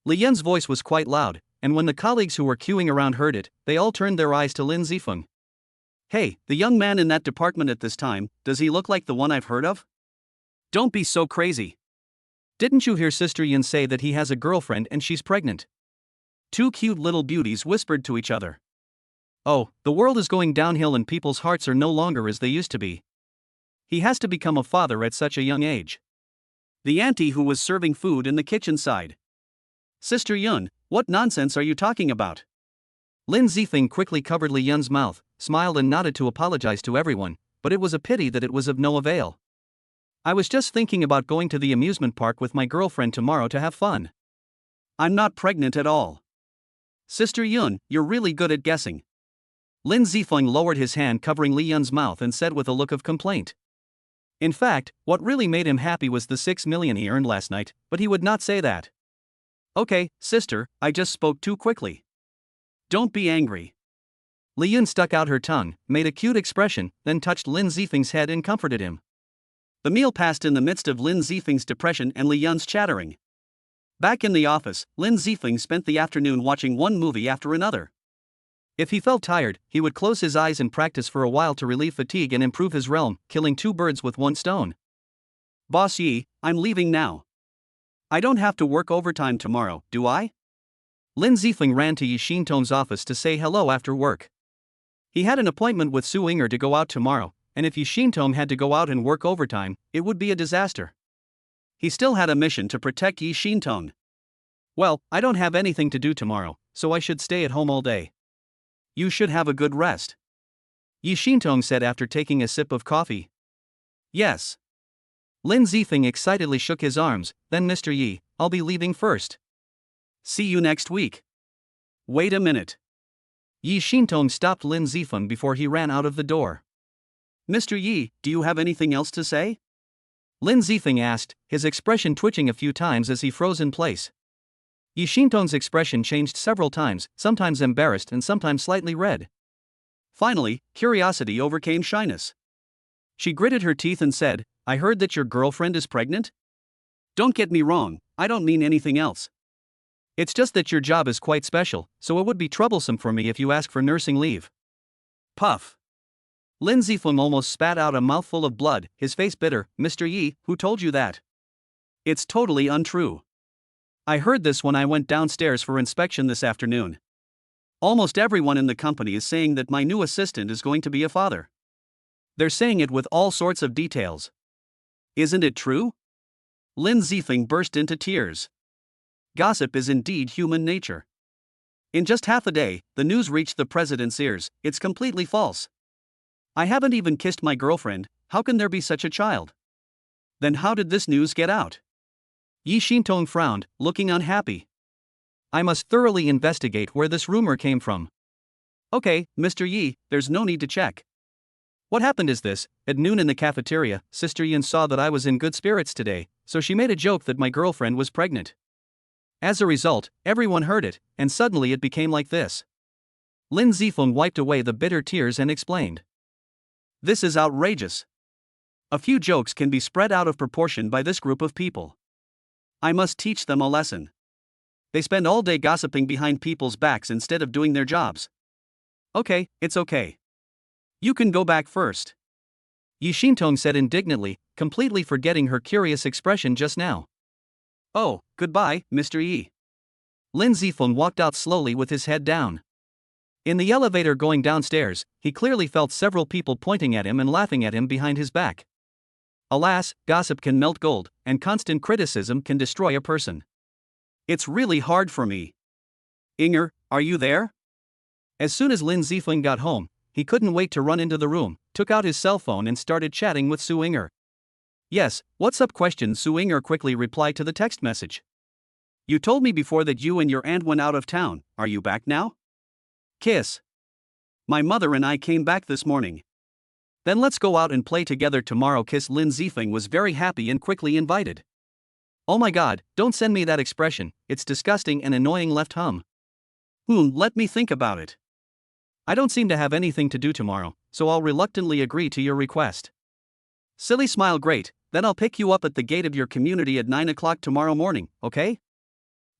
Li Yun's voice was quite loud, and when the colleagues who were queuing around heard it, they all turned their eyes to Lin Zifeng. Hey, the young man in that department at this time, does he look like the one I've heard of? Don't be so crazy. Didn't you hear Sister Yun say that he has a girlfriend and she's pregnant? Two cute little beauties whispered to each other. Oh, the world is going downhill and people's hearts are no longer as they used to be. He has to become a father at such a young age. The auntie who was serving food in the kitchen sighed. Sister Yun, what nonsense are you talking about? Lin Zifeng quickly covered Li Yun's mouth, smiled and nodded to apologize to everyone, but it was a pity that it was of no avail. I was just thinking about going to the amusement park with my girlfriend tomorrow to have fun. I'm not pregnant at all. Sister Yun, you're really good at guessing. Lin Zifeng lowered his hand covering Li Yun's mouth and said with a look of complaint. In fact, what really made him happy was the 6 million he earned last night, but he would not say that. Okay, sister, I just spoke too quickly. Don't be angry. Li Yun stuck out her tongue, made a cute expression, then touched Lin Zifeng's head and comforted him. The meal passed in the midst of Lin Zifeng's depression and Li Yun's chattering. Back in the office, Lin Zifeng spent the afternoon watching one movie after another. If he felt tired, he would close his eyes and practice for a while to relieve fatigue and improve his realm, killing 2 birds with 1 stone. Boss Yi, I'm leaving now. I don't have to work overtime tomorrow, do I? Lin Zifeng ran to Yi Xintong's office to say hello after work. He had an appointment with Su Yinger to go out tomorrow, and if Yi Xintong had to go out and work overtime, it would be a disaster. He still had a mission to protect Yi Xintong. Well, I don't have anything to do tomorrow, so I should stay at home all day. You should have a good rest. Yi Xintong said after taking a sip of coffee. Yes. Lin Zifeng excitedly shook his arms. Then Mr. Yi, I'll be leaving first. See you next week. Wait a minute. Yi Xintong stopped Lin Zifeng before he ran out of the door. Mr. Yi, do you have anything else to say? Lin Zifeng asked, his expression twitching a few times as he froze in place. Yi Xintong's expression changed several times, sometimes embarrassed and sometimes slightly red. Finally, curiosity overcame shyness. She gritted her teeth and said, I heard that your girlfriend is pregnant? Don't get me wrong, I don't mean anything else. It's just that your job is quite special, so it would be troublesome for me if you ask for nursing leave. Puff. Lin Zifeng almost spat out a mouthful of blood, his face bitter. Mr. Yi, who told you that? It's totally untrue. I heard this when I went downstairs for inspection this afternoon. Almost everyone in the company is saying that my new assistant is going to be a father. They're saying it with all sorts of details. Isn't it true? Lin Zifeng burst into tears. Gossip is indeed human nature. In just half a day, the news reached the president's ears. It's completely false. I haven't even kissed my girlfriend. How can there be such a child? Then how did this news get out? Yi Xintong frowned, looking unhappy. I must thoroughly investigate where this rumor came from. Okay, Mr. Yi, there's no need to check. What happened is this: at noon in the cafeteria, Sister Yin saw that I was in good spirits today, so she made a joke that my girlfriend was pregnant. As a result, everyone heard it, and suddenly it became like this. Lin Zifeng wiped away the bitter tears and explained. This is outrageous. A few jokes can be spread out of proportion by this group of people. I must teach them a lesson. They spend all day gossiping behind people's backs instead of doing their jobs. Okay, it's okay. You can go back first. Yi Xintong said indignantly, completely forgetting her curious expression just now. Oh, goodbye, Mr. Yi. Lin Zifeng walked out slowly with his head down. In the elevator going downstairs, he clearly felt several people pointing at him and laughing at him behind his back. Alas, gossip can melt gold, and constant criticism can destroy a person. It's really hard for me. Inger, are you there? As soon as Lin Zifeng got home, he couldn't wait to run into the room, took out his cell phone and started chatting with Su Inger. Yes, what's up? Su Inger quickly replied to the text message. You told me before that you and your aunt went out of town. Are you back now? Kiss. My mother and I came back this morning. Then let's go out and play together tomorrow. Kiss. Lin Zifeng was very happy and quickly invited. Oh my god, don't send me that expression, it's disgusting and annoying. Left hum. Let me think about it. I don't seem to have anything to do tomorrow, so I'll reluctantly agree to your request. Silly smile. Great, then I'll pick you up at the gate of your community at 9 o'clock tomorrow morning, okay?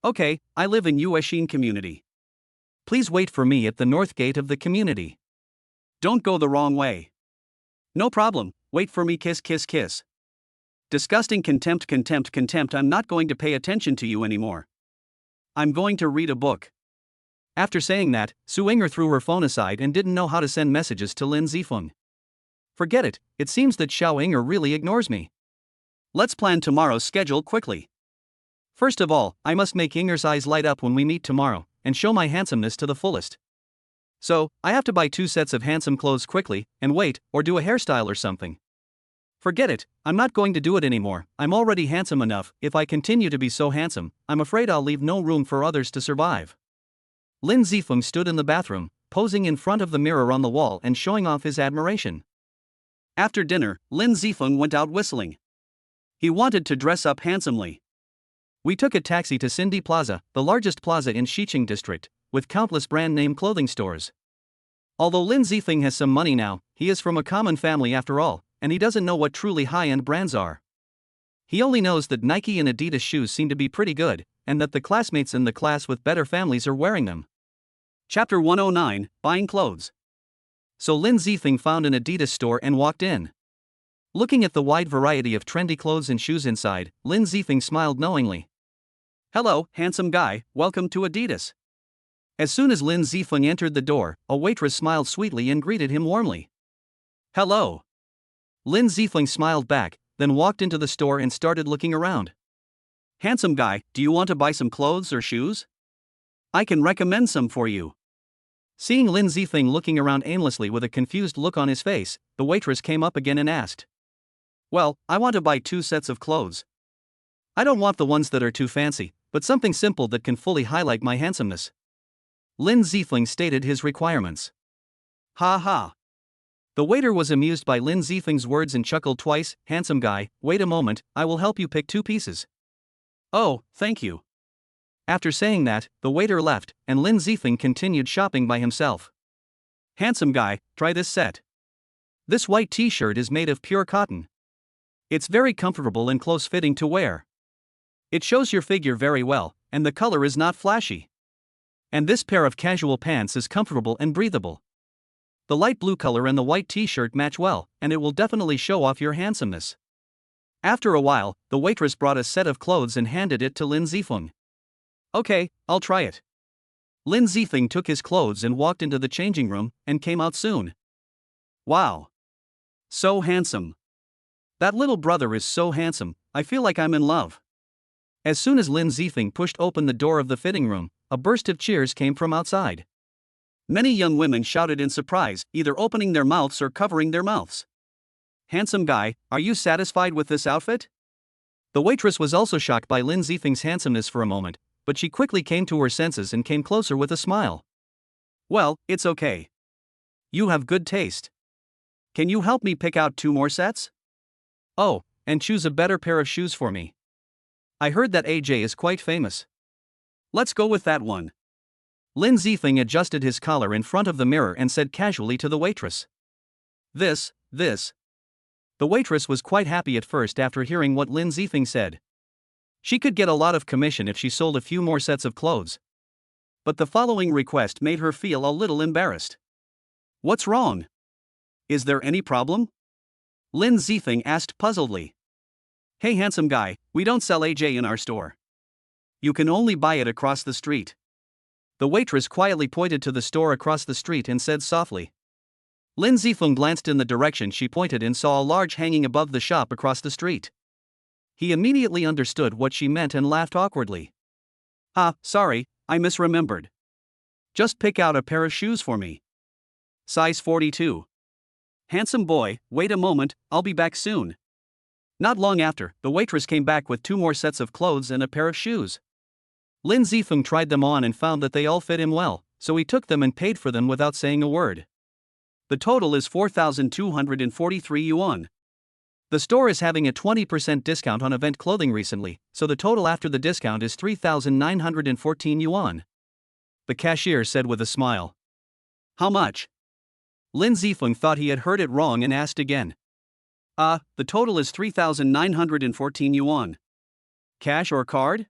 Okay, I live in Yueshin community. Please wait for me at the north gate of the community. Don't go the wrong way. No problem, wait for me. Kiss. Disgusting. Contempt. I'm not going to pay attention to you anymore. I'm going to read a book. After saying that, Su Inger threw her phone aside and didn't know how to send messages to Lin Zifeng. Forget it, it seems that Xiao Inger really ignores me. Let's plan tomorrow's schedule quickly. First of all, I must make Inger's eyes light up when we meet tomorrow, and show my handsomeness to the fullest. So, I have to buy 2 sets of handsome clothes quickly, and wait, or do a hairstyle or something. Forget it, I'm not going to do it anymore. I'm already handsome enough. If I continue to be so handsome, I'm afraid I'll leave no room for others to survive. Lin Zifeng stood in the bathroom, posing in front of the mirror on the wall and showing off his admiration. After dinner, Lin Zifeng went out whistling. He wanted to dress up handsomely. We took a taxi to Cindy Plaza, the largest plaza in Xiqing district, with countless brand-name clothing stores. Although Lin Zifeng has some money now, he is from a common family after all, and he doesn't know what truly high-end brands are. He only knows that Nike and Adidas shoes seem to be pretty good, and that the classmates in the class with better families are wearing them. Chapter 109, Buying Clothes. So Lin Zifeng found an Adidas store and walked in. Looking at the wide variety of trendy clothes and shoes inside, Lin Zifeng smiled knowingly. Hello, handsome guy, welcome to Adidas. As soon as Lin Zifeng entered the door, a waitress smiled sweetly and greeted him warmly. Hello. Lin Zifeng smiled back, then walked into the store and started looking around. Handsome guy, do you want to buy some clothes or shoes? I can recommend some for you. Seeing Lin Zifeng looking around aimlessly with a confused look on his face, the waitress came up again and asked. Well, I want to buy 2 sets of clothes. I don't want the ones that are too fancy, but something simple that can fully highlight my handsomeness. Lin Ziefling stated his requirements. Ha ha. The waiter was amused by Lin Ziefling's words and chuckled twice. Handsome guy, wait a moment, I will help you pick 2 pieces. Oh, thank you. After saying that, the waiter left, and Lin Ziefling continued shopping by himself. Handsome guy, try this set. This white t-shirt is made of pure cotton. It's very comfortable and close-fitting to wear. It shows your figure very well, and the color is not flashy. And this pair of casual pants is comfortable and breathable. The light blue color and the white t-shirt match well, and it will definitely show off your handsomeness. After a while, the waitress brought a set of clothes and handed it to Lin Ziefling. Okay, I'll try it. Lin Ziefling took his clothes and walked into the changing room, and came out soon. Wow. So handsome. That little brother is so handsome, I feel like I'm in love. As soon as Lin Ziefling pushed open the door of the fitting room, a burst of cheers came from outside. Many young women shouted in surprise, either opening their mouths or covering their mouths. Handsome guy, are you satisfied with this outfit? The waitress was also shocked by Lin Ziefling's handsomeness for a moment, but she quickly came to her senses and came closer with a smile. Well, it's okay. You have good taste. Can you help me pick out 2 more sets? Oh, and choose a better pair of shoes for me. I heard that AJ is quite famous. Let's go with that one. Lin Ziefling adjusted his collar in front of the mirror and said casually to the waitress. This. The waitress was quite happy at first after hearing what Lin Ziefling said. She could get a lot of commission if she sold a few more sets of clothes. But the following request made her feel a little embarrassed. What's wrong? Is there any problem? Lin Ziefling asked puzzledly. Hey handsome guy, we don't sell AJ in our store. You can only buy it across the street. The waitress quietly pointed to the store across the street and said softly. Lin Ziefling glanced in the direction she pointed and saw a large hanging above the shop across the street. He immediately understood what she meant and laughed awkwardly. Sorry, I misremembered. Just pick out a pair of shoes for me. Size 42. Handsome boy, wait a moment, I'll be back soon. Not long after, the waitress came back with 2 more sets of clothes and a pair of shoes. Lin Ziefling tried them on and found that they all fit him well, so he took them and paid for them without saying a word. The total is 4,243 yuan. The store is having a 20% discount on event clothing recently, so the total after the discount is 3,914 yuan. The cashier said with a smile. How much? Lin Ziefling thought he had heard it wrong and asked again. The total is 3,914 yuan. Cash or card?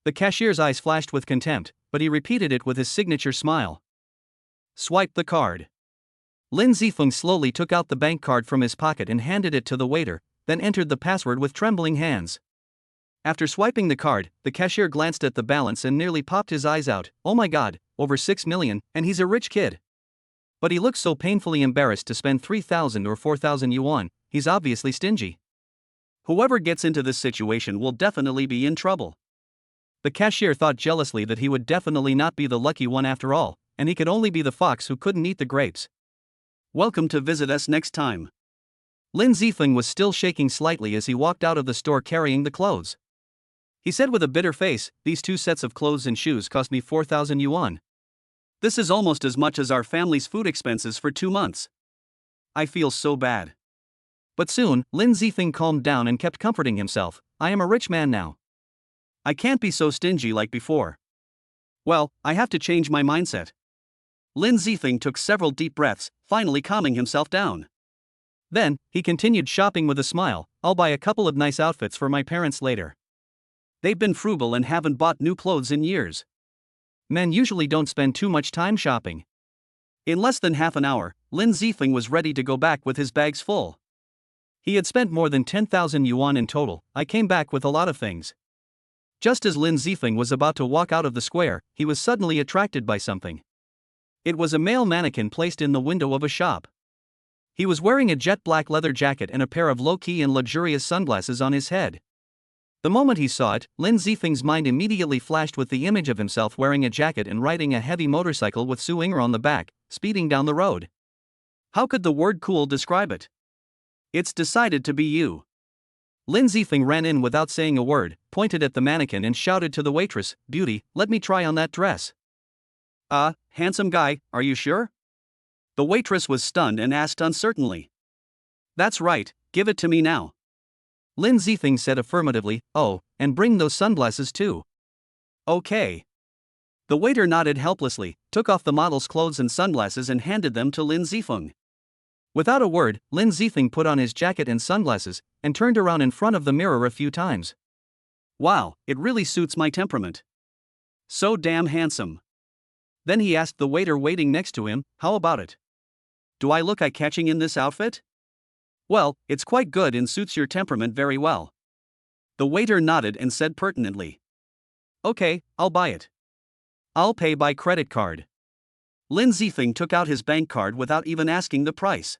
The cashier's eyes flashed with contempt, but he repeated it with his signature smile. Swipe the card. Lin Ziefling slowly took out the bank card from his pocket and handed it to the waiter, then entered the password with trembling hands. After swiping the card, the cashier glanced at the balance and nearly popped his eyes out. Oh my god, over 6 million, and he's a rich kid. But he looks so painfully embarrassed to spend 3,000 or 4,000 yuan, he's obviously stingy. Whoever gets into this situation will definitely be in trouble. The cashier thought jealously that he would definitely not be the lucky one after all, and he could only be the fox who couldn't eat the grapes. Welcome to visit us next time. Lin Ziefling was still shaking slightly as he walked out of the store carrying the clothes. He said with a bitter face, these 2 sets of clothes and shoes cost me 4,000 yuan. This is almost as much as our family's food expenses for 2 months. I feel so bad. But soon, Lin Ziefling calmed down and kept comforting himself. I am a rich man now. I can't be so stingy like before. Well, I have to change my mindset. Lin Ziefling took several deep breaths, finally calming himself down. Then, he continued shopping with a smile. I'll buy a couple of nice outfits for my parents later. They've been frugal and haven't bought new clothes in years. Men usually don't spend too much time shopping. In less than half an hour, Lin Ziefling was ready to go back with his bags full. He had spent more than 10,000 yuan in total. I came back with a lot of things. Just as Lin Ziefling was about to walk out of the square, he was suddenly attracted by something. It was a male mannequin placed in the window of a shop. He was wearing a jet black leather jacket and a pair of low-key and luxurious sunglasses on his head. The moment he saw it, Lin Ziefling's mind immediately flashed with the image of himself wearing a jacket and riding a heavy motorcycle with Su Ying'er on the back, speeding down the road. How could the word cool describe it? It's decided to be you. Lin Zifeng ran in without saying a word, pointed at the mannequin and shouted to the waitress, "Beauty, let me try on that dress." Handsome guy, are you sure? The waitress was stunned and asked uncertainly. That's right, give it to me now. Lin Zifeng said affirmatively, "Oh, and bring those sunglasses too." Okay. The waiter nodded helplessly, took off the model's clothes and sunglasses and handed them to Lin Zifeng. Without a word, Lin Zifeng put on his jacket and sunglasses, and turned around in front of the mirror a few times. Wow, it really suits my temperament. So damn handsome. Then he asked the waiter waiting next to him, "How about it? Do I look eye-catching in this outfit?" "Well, it's quite good and suits your temperament very well." The waiter nodded and said pertinently, "Okay, I'll buy it. I'll pay by credit card." Lin Zifeng took out his bank card without even asking the price.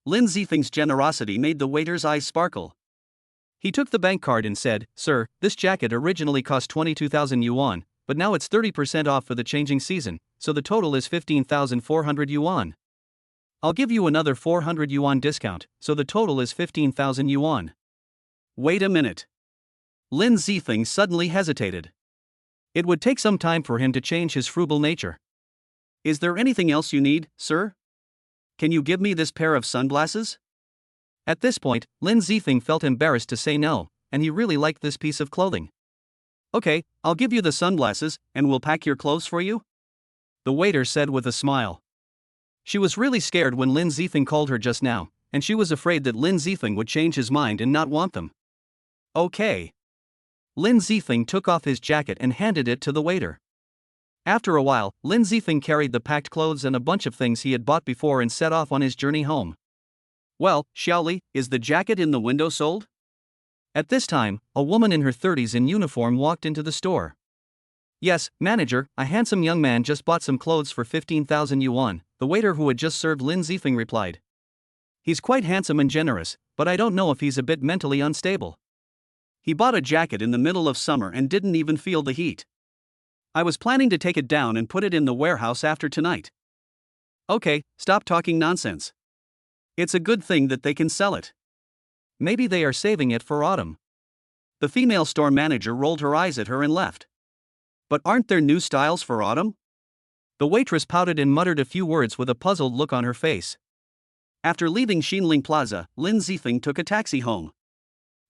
Lin Zifeng's generosity made the waiter's eyes sparkle. He took the bank card and said, "Sir, this jacket originally cost 22,000 yuan, but now it's 30% off for the changing season, so the total is 15,400 yuan. I'll give you another 400 yuan discount, so the total is 15,000 yuan. Wait a minute. Lin Zifeng suddenly hesitated. It would take some time for him to change his frugal nature. Is there anything else you need, sir? Can you give me this pair of sunglasses? At this point, Lin Zifeng felt embarrassed to say no, and he really liked this piece of clothing. Okay, I'll give you the sunglasses, and we'll pack your clothes for you? The waiter said with a smile. She was really scared when Lin Zifeng called her just now, and she was afraid that Lin Zifeng would change his mind and not want them. Okay. Lin Zifeng took off his jacket and handed it to the waiter. After a while, Lin Zifeng carried the packed clothes and a bunch of things he had bought before and set off on his journey home. Well, Xiaoli, is the jacket in the window sold? At this time, a woman in her 30s in uniform walked into the store. Yes, manager, a handsome young man just bought some clothes for 15,000 yuan, the waiter who had just served Lin Zifeng replied. He's quite handsome and generous, but I don't know if he's a bit mentally unstable. He bought a jacket in the middle of summer and didn't even feel the heat. I was planning to take it down and put it in the warehouse after tonight. Okay, stop talking nonsense. It's a good thing that they can sell it. Maybe they are saving it for autumn. The female store manager rolled her eyes at her and left. But aren't there new styles for autumn? The waitress pouted and muttered a few words with a puzzled look on her face. After leaving Xinling Plaza, Lin Zifeng took a taxi home.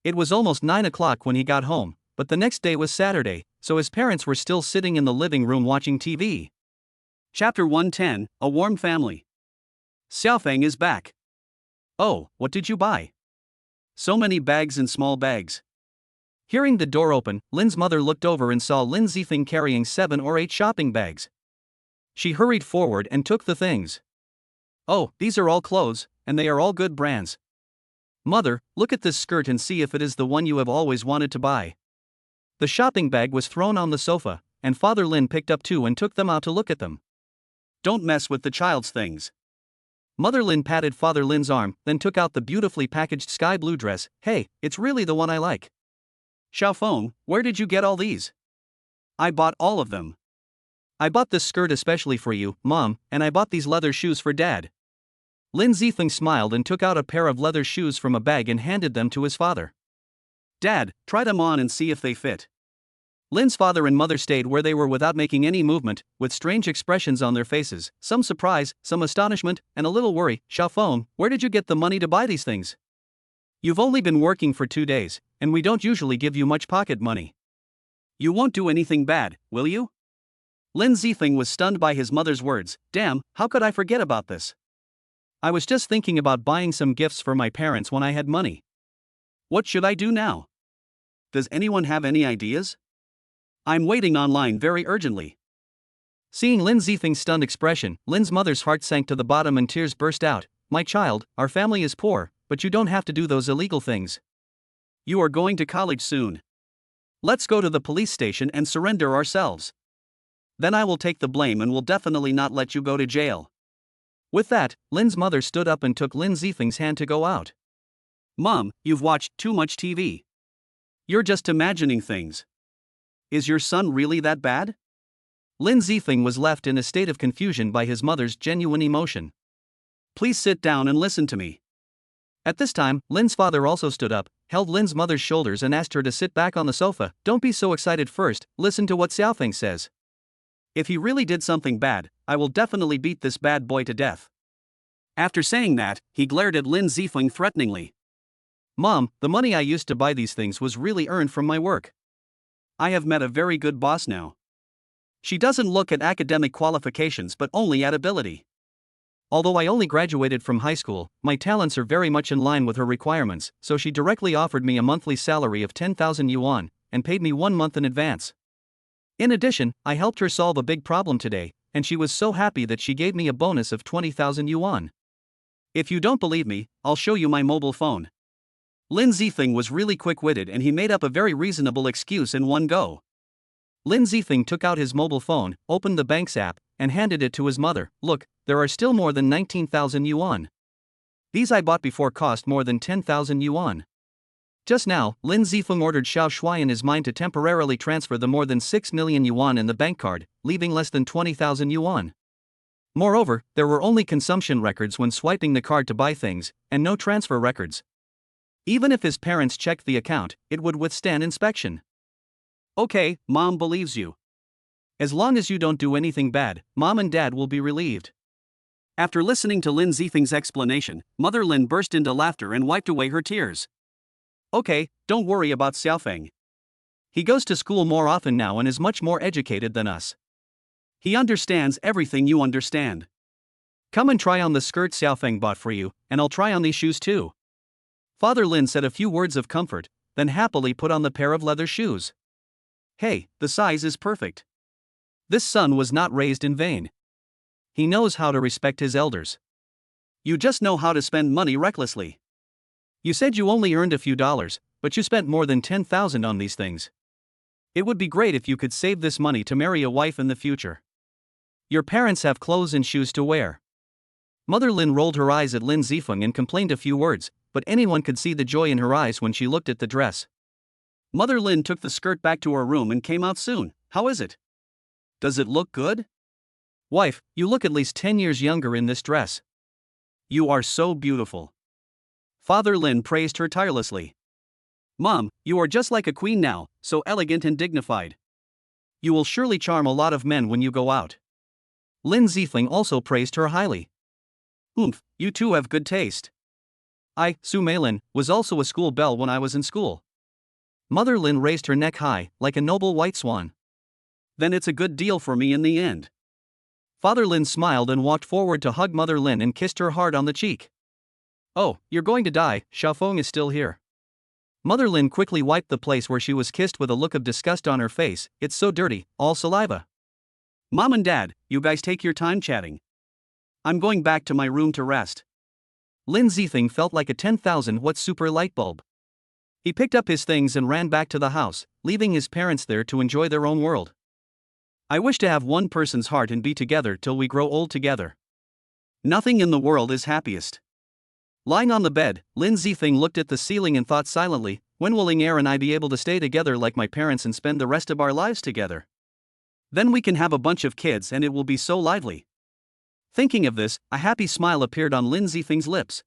It was almost 9 o'clock when he got home, but the next day was Saturday, so his parents were still sitting in the living room watching TV. Chapter 110, A Warm Family. Xiaofeng is back. Oh, what did you buy? So many bags and small bags. Hearing the door open, Lin's mother looked over and saw Lin Zifeng carrying 7 or 8 shopping bags. She hurried forward and took the things. Oh, these are all clothes, and they are all good brands. Mother, look at this skirt and see if it is the one you have always wanted to buy. The shopping bag was thrown on the sofa, and Father Lin picked up 2 and took them out to look at them. Don't mess with the child's things. Mother Lin patted Father Lin's arm, then took out the beautifully packaged sky blue dress. Hey, it's really the one I like. Xiaofeng, where did you get all these? I bought all of them. I bought this skirt especially for you, Mom, and I bought these leather shoes for Dad. Lin Zifeng smiled and took out a pair of leather shoes from a bag and handed them to his father. Dad, try them on and see if they fit. Lin's father and mother stayed where they were without making any movement, with strange expressions on their faces, some surprise, some astonishment, and a little worry. Xiaofeng, where did you get the money to buy these things? You've only been working for 2 days, and we don't usually give you much pocket money. You won't do anything bad, will you? Lin Zifeng was stunned by his mother's words. Damn, how could I forget about this? I was just thinking about buying some gifts for my parents when I had money. What should I do now? Does anyone have any ideas? I'm waiting online very urgently. Seeing Lin Zifeng's stunned expression, Lin's mother's heart sank to the bottom and tears burst out. My child, our family is poor, but you don't have to do those illegal things. You are going to college soon. Let's go to the police station and surrender ourselves. Then I will take the blame and will definitely not let you go to jail. With that, Lin's mother stood up and took Lin Zifeng's hand to go out. Mom, you've watched too much TV. You're just imagining things. Is your son really that bad? Lin Zifeng was left in a state of confusion by his mother's genuine emotion. Please sit down and listen to me. At this time, Lin's father also stood up, held Lin's mother's shoulders and asked her to sit back on the sofa. Don't be so excited first, listen to what Xiaofeng says. If he really did something bad, I will definitely beat this bad boy to death. After saying that, he glared at Lin Zifeng threateningly. Mom, the money I used to buy these things was really earned from my work. I have met a very good boss now. She doesn't look at academic qualifications but only at ability. Although I only graduated from high school, my talents are very much in line with her requirements, so she directly offered me a monthly salary of 10,000 yuan, and paid me 1 month in advance. In addition, I helped her solve a big problem today, and she was so happy that she gave me a bonus of 20,000 yuan. If you don't believe me, I'll show you my mobile phone. Lin Zifeng was really quick-witted and he made up a very reasonable excuse in one go. Lin Zifeng took out his mobile phone, opened the bank's app, and handed it to his mother. Look, there are still more than 19,000 yuan. These I bought before cost more than 10,000 yuan. Just now, Lin Zifeng ordered Xiao Shui in his mind to temporarily transfer the more than 6 million yuan in the bank card, leaving less than 20,000 yuan. Moreover, there were only consumption records when swiping the card to buy things, and no transfer records. Even if his parents checked the account, it would withstand inspection. Okay, Mom believes you. As long as you don't do anything bad, Mom and Dad will be relieved. After listening to Lin Zifeng's explanation, Mother Lin burst into laughter and wiped away her tears. Okay, don't worry about Xiaofeng. He goes to school more often now and is much more educated than us. He understands everything you understand. Come and try on the skirt Xiaofeng bought for you, and I'll try on these shoes too. Father Lin said a few words of comfort, then happily put on the pair of leather shoes. Hey, the size is perfect. This son was not raised in vain. He knows how to respect his elders. You just know how to spend money recklessly. You said you only earned a few dollars, but you spent more than 10,000 on these things. It would be great if you could save this money to marry a wife in the future. Your parents have clothes and shoes to wear. Mother Lin rolled her eyes at Lin Zifeng and complained a few words, but anyone could see the joy in her eyes when she looked at the dress. Mother Lin took the skirt back to her room and came out soon. How is it? Does it look good? Wife, you look at least 10 years younger in this dress. You are so beautiful. Father Lin praised her tirelessly. Mom, you are just like a queen now, so elegant and dignified. You will surely charm a lot of men when you go out. Lin Zifeng also praised her highly. Oomph, you two have good taste. I, Su Meilin, was also a school belle when I was in school. Mother Lin raised her neck high, like a noble white swan. Then it's a good deal for me in the end. Father Lin smiled and walked forward to hug Mother Lin and kissed her hard on the cheek. Oh, you're going to die, Xiaofeng is still here. Mother Lin quickly wiped the place where she was kissed with a look of disgust on her face. It's so dirty, all saliva. Mom and Dad, you guys take your time chatting. I'm going back to my room to rest. Lin Zifeng felt like a 10,000-watt super light bulb. He picked up his things and ran back to the house, leaving his parents there to enjoy their own world. I wish to have one person's heart and be together till we grow old together. Nothing in the world is happiest. Lying on the bed, Lin Zifeng looked at the ceiling and thought silently, when will Ling Er and I be able to stay together like my parents and spend the rest of our lives together? Then we can have a bunch of kids and it will be so lively. Thinking of this, a happy smile appeared on Lin Zifeng's lips.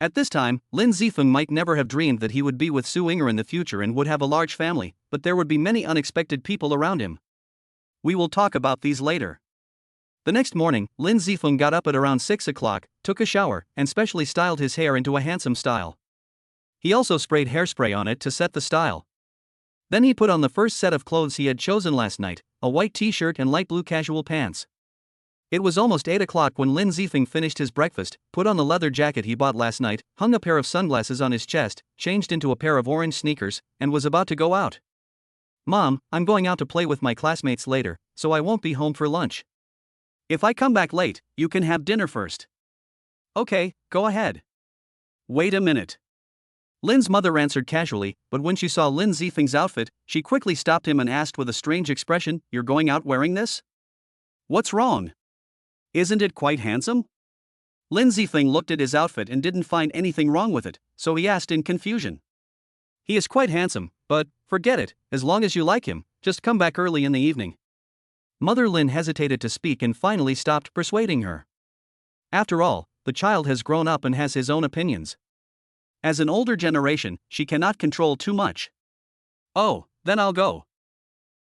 At this time, Lin Zifeng might never have dreamed that he would be with Su Inger in the future and would have a large family, but there would be many unexpected people around him. We will talk about these later. The next morning, Lin Zifeng got up at around 6 o'clock, took a shower, and specially styled his hair into a handsome style. He also sprayed hairspray on it to set the style. Then he put on the first set of clothes he had chosen last night, a white t-shirt and light blue casual pants. It was almost 8 o'clock when Lin Zifeng finished his breakfast, put on the leather jacket he bought last night, hung a pair of sunglasses on his chest, changed into a pair of orange sneakers, and was about to go out. Mom, I'm going out to play with my classmates later, so I won't be home for lunch. If I come back late, you can have dinner first. Okay, go ahead. Wait a minute. Lin's mother answered casually, but when she saw Lin Zifeng's outfit, she quickly stopped him and asked with a strange expression, "You're going out wearing this? What's wrong? Isn't it quite handsome?" Lin Zifeng looked at his outfit and didn't find anything wrong with it, so he asked in confusion. He is quite handsome, but, forget it, as long as you like him, just come back early in the evening. Mother Lin hesitated to speak and finally stopped persuading her. After all, the child has grown up and has his own opinions. As an older generation, she cannot control too much. Oh, then I'll go.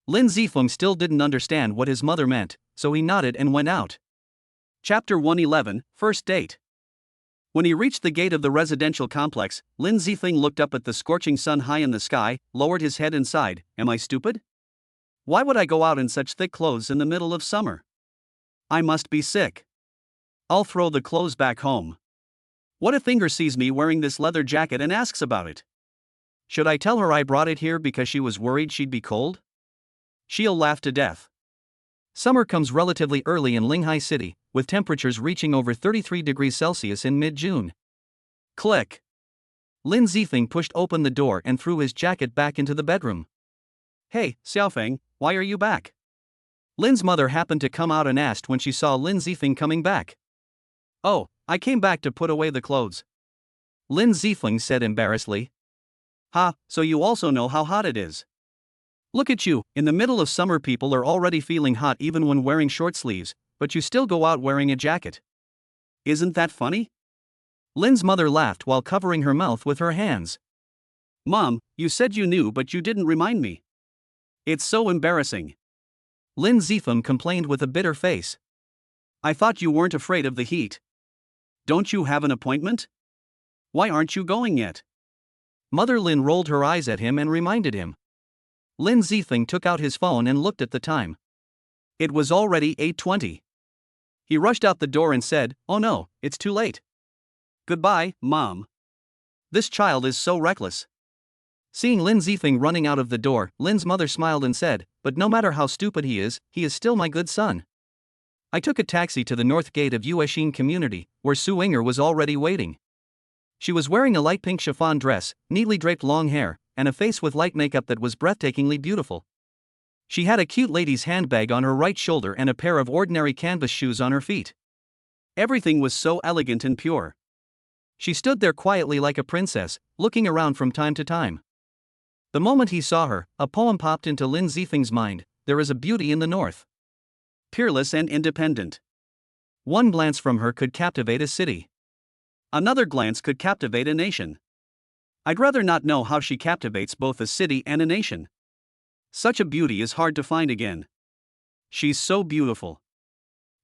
Lin Zifeng still didn't understand what his mother meant, so he nodded and went out. Chapter 111, First Date. When he reached the gate of the residential complex, Lin Zifeng looked up at the scorching sun high in the sky, lowered his head and sighed, "Am I stupid? Why would I go out in such thick clothes in the middle of summer? I must be sick. I'll throw the clothes back home. What if Inger sees me wearing this leather jacket and asks about it? Should I tell her I brought it here because she was worried she'd be cold? She'll laugh to death." Summer comes relatively early in Linghai City, with temperatures reaching over 33 degrees Celsius in mid-June. Click. Lin Zifeng pushed open the door and threw his jacket back into the bedroom. "Hey, Xiaofeng, why are you back?" Lin's mother happened to come out and asked when she saw Lin Zifeng coming back. "Oh, I came back to put away the clothes," Lin Zifeng said embarrassedly. "Ha, so you also know how hot it is. Look at you, in the middle of summer people are already feeling hot even when wearing short sleeves, but you still go out wearing a jacket. Isn't that funny?" Lin's mother laughed while covering her mouth with her hands. "Mom, you said you knew but you didn't remind me. It's so embarrassing." Lin Zifeng complained with a bitter face. "I thought you weren't afraid of the heat. Don't you have an appointment? Why aren't you going yet?" Mother Lin rolled her eyes at him and reminded him. Lin Zifeng took out his phone and looked at the time. It was already 8:20. He rushed out the door and said, "Oh no, it's too late. Goodbye, Mom. This child is so reckless." Seeing Lin Zifeng running out of the door, Lin's mother smiled and said, "But no matter how stupid he is still my good son." I took a taxi to the north gate of Yuexin community, where Su Inger was already waiting. She was wearing a light pink chiffon dress, neatly draped long hair, and a face with light makeup that was breathtakingly beautiful. She had a cute lady's handbag on her right shoulder and a pair of ordinary canvas shoes on her feet. Everything was so elegant and pure. She stood there quietly like a princess, looking around from time to time. The moment he saw her, a poem popped into Lin Zifeng's mind: "There is a beauty in the north. Peerless and independent. One glance from her could captivate a city. Another glance could captivate a nation. I'd rather not know how she captivates both a city and a nation. Such a beauty is hard to find again. She's so beautiful."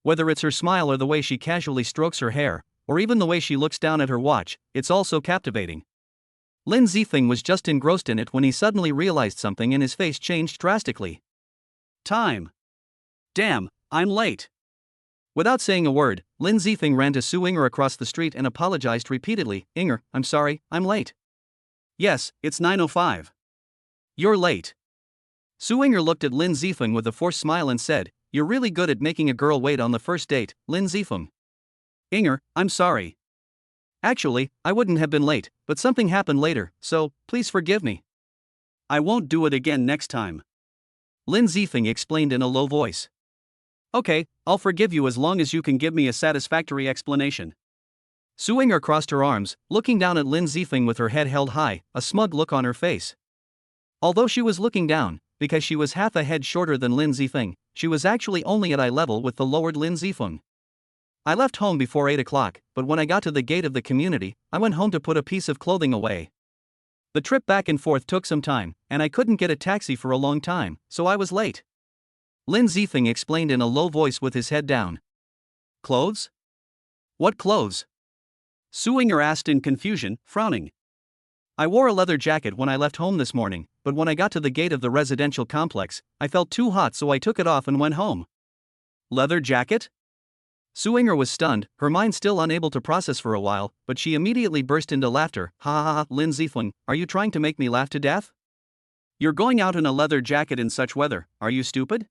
Whether it's her smile or the way she casually strokes her hair, or even the way she looks down at her watch, it's all so captivating. Lin Zifeng was just engrossed in it when he suddenly realized something and his face changed drastically. Time. Damn, I'm late. Without saying a word, Lin Zifeng ran to Su Inger across the street and apologized repeatedly. "Inger, I'm sorry, I'm late." "Yes, it's 9:05. "You're late." Su Inger looked at Lin Zifeng with a forced smile and said, "You're really good at making a girl wait on the first date, Lin Zifeng." "Inger, I'm sorry. Actually, I wouldn't have been late, but something happened later, so please forgive me." "I won't do it again next time," Lin Zifeng explained in a low voice. "Okay, I'll forgive you as long as you can give me a satisfactory explanation." Su Inger crossed her arms, looking down at Lin Zifeng with her head held high, a smug look on her face. Although she was looking down, because she was half a head shorter than Lin Zifeng, she was actually only at eye level with the lowered Lin Zifeng. "I left home before 8 o'clock, but when I got to the gate of the community, I went home to put a piece of clothing away. The trip back and forth took some time, and I couldn't get a taxi for a long time, so I was late." Lin Zifeng explained in a low voice with his head down. "Clothes? What clothes?" Su Inger asked in confusion, frowning. "I wore a leather jacket when I left home this morning, but when I got to the gate of the residential complex, I felt too hot so I took it off and went home." "Leather jacket?" Su Inger was stunned, her mind still unable to process for a while, but she immediately burst into laughter. "Ha ha ha, Lin Zifeng, are you trying to make me laugh to death? You're going out in a leather jacket in such weather, are you stupid?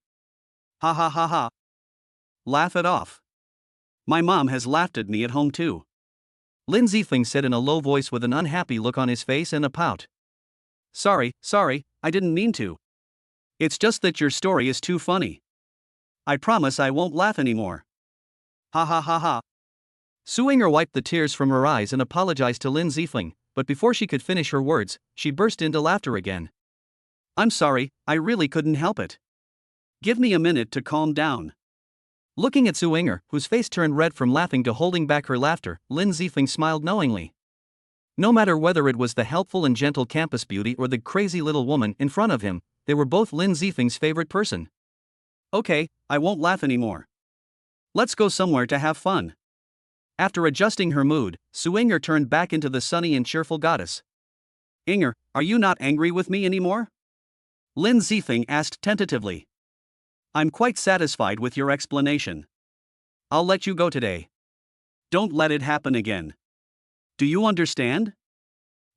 Ha ha ha ha. Laugh it off. My mom has laughed at me at home too." Lin Zifeng said in a low voice with an unhappy look on his face and a pout. Sorry, I didn't mean to. It's just that your story is too funny. I promise I won't laugh anymore. Ha ha ha ha." Su Inger wiped the tears from her eyes and apologized to Lin Zifeng, but before she could finish her words, she burst into laughter again. "I'm sorry, I really couldn't help it. Give me a minute to calm down." Looking at Su Inger, whose face turned red from laughing to holding back her laughter, Lin Zifeng smiled knowingly. No matter whether it was the helpful and gentle campus beauty or the crazy little woman in front of him, they were both Lin Zifeng's favorite person. Okay, I won't laugh anymore. Let's go somewhere to have fun. After adjusting her mood, Su Inger turned back into the sunny and cheerful goddess. Inger, are you not angry with me anymore? Lin Zifeng asked tentatively. I'm quite satisfied with your explanation. I'll let you go today. Don't let it happen again. Do you understand?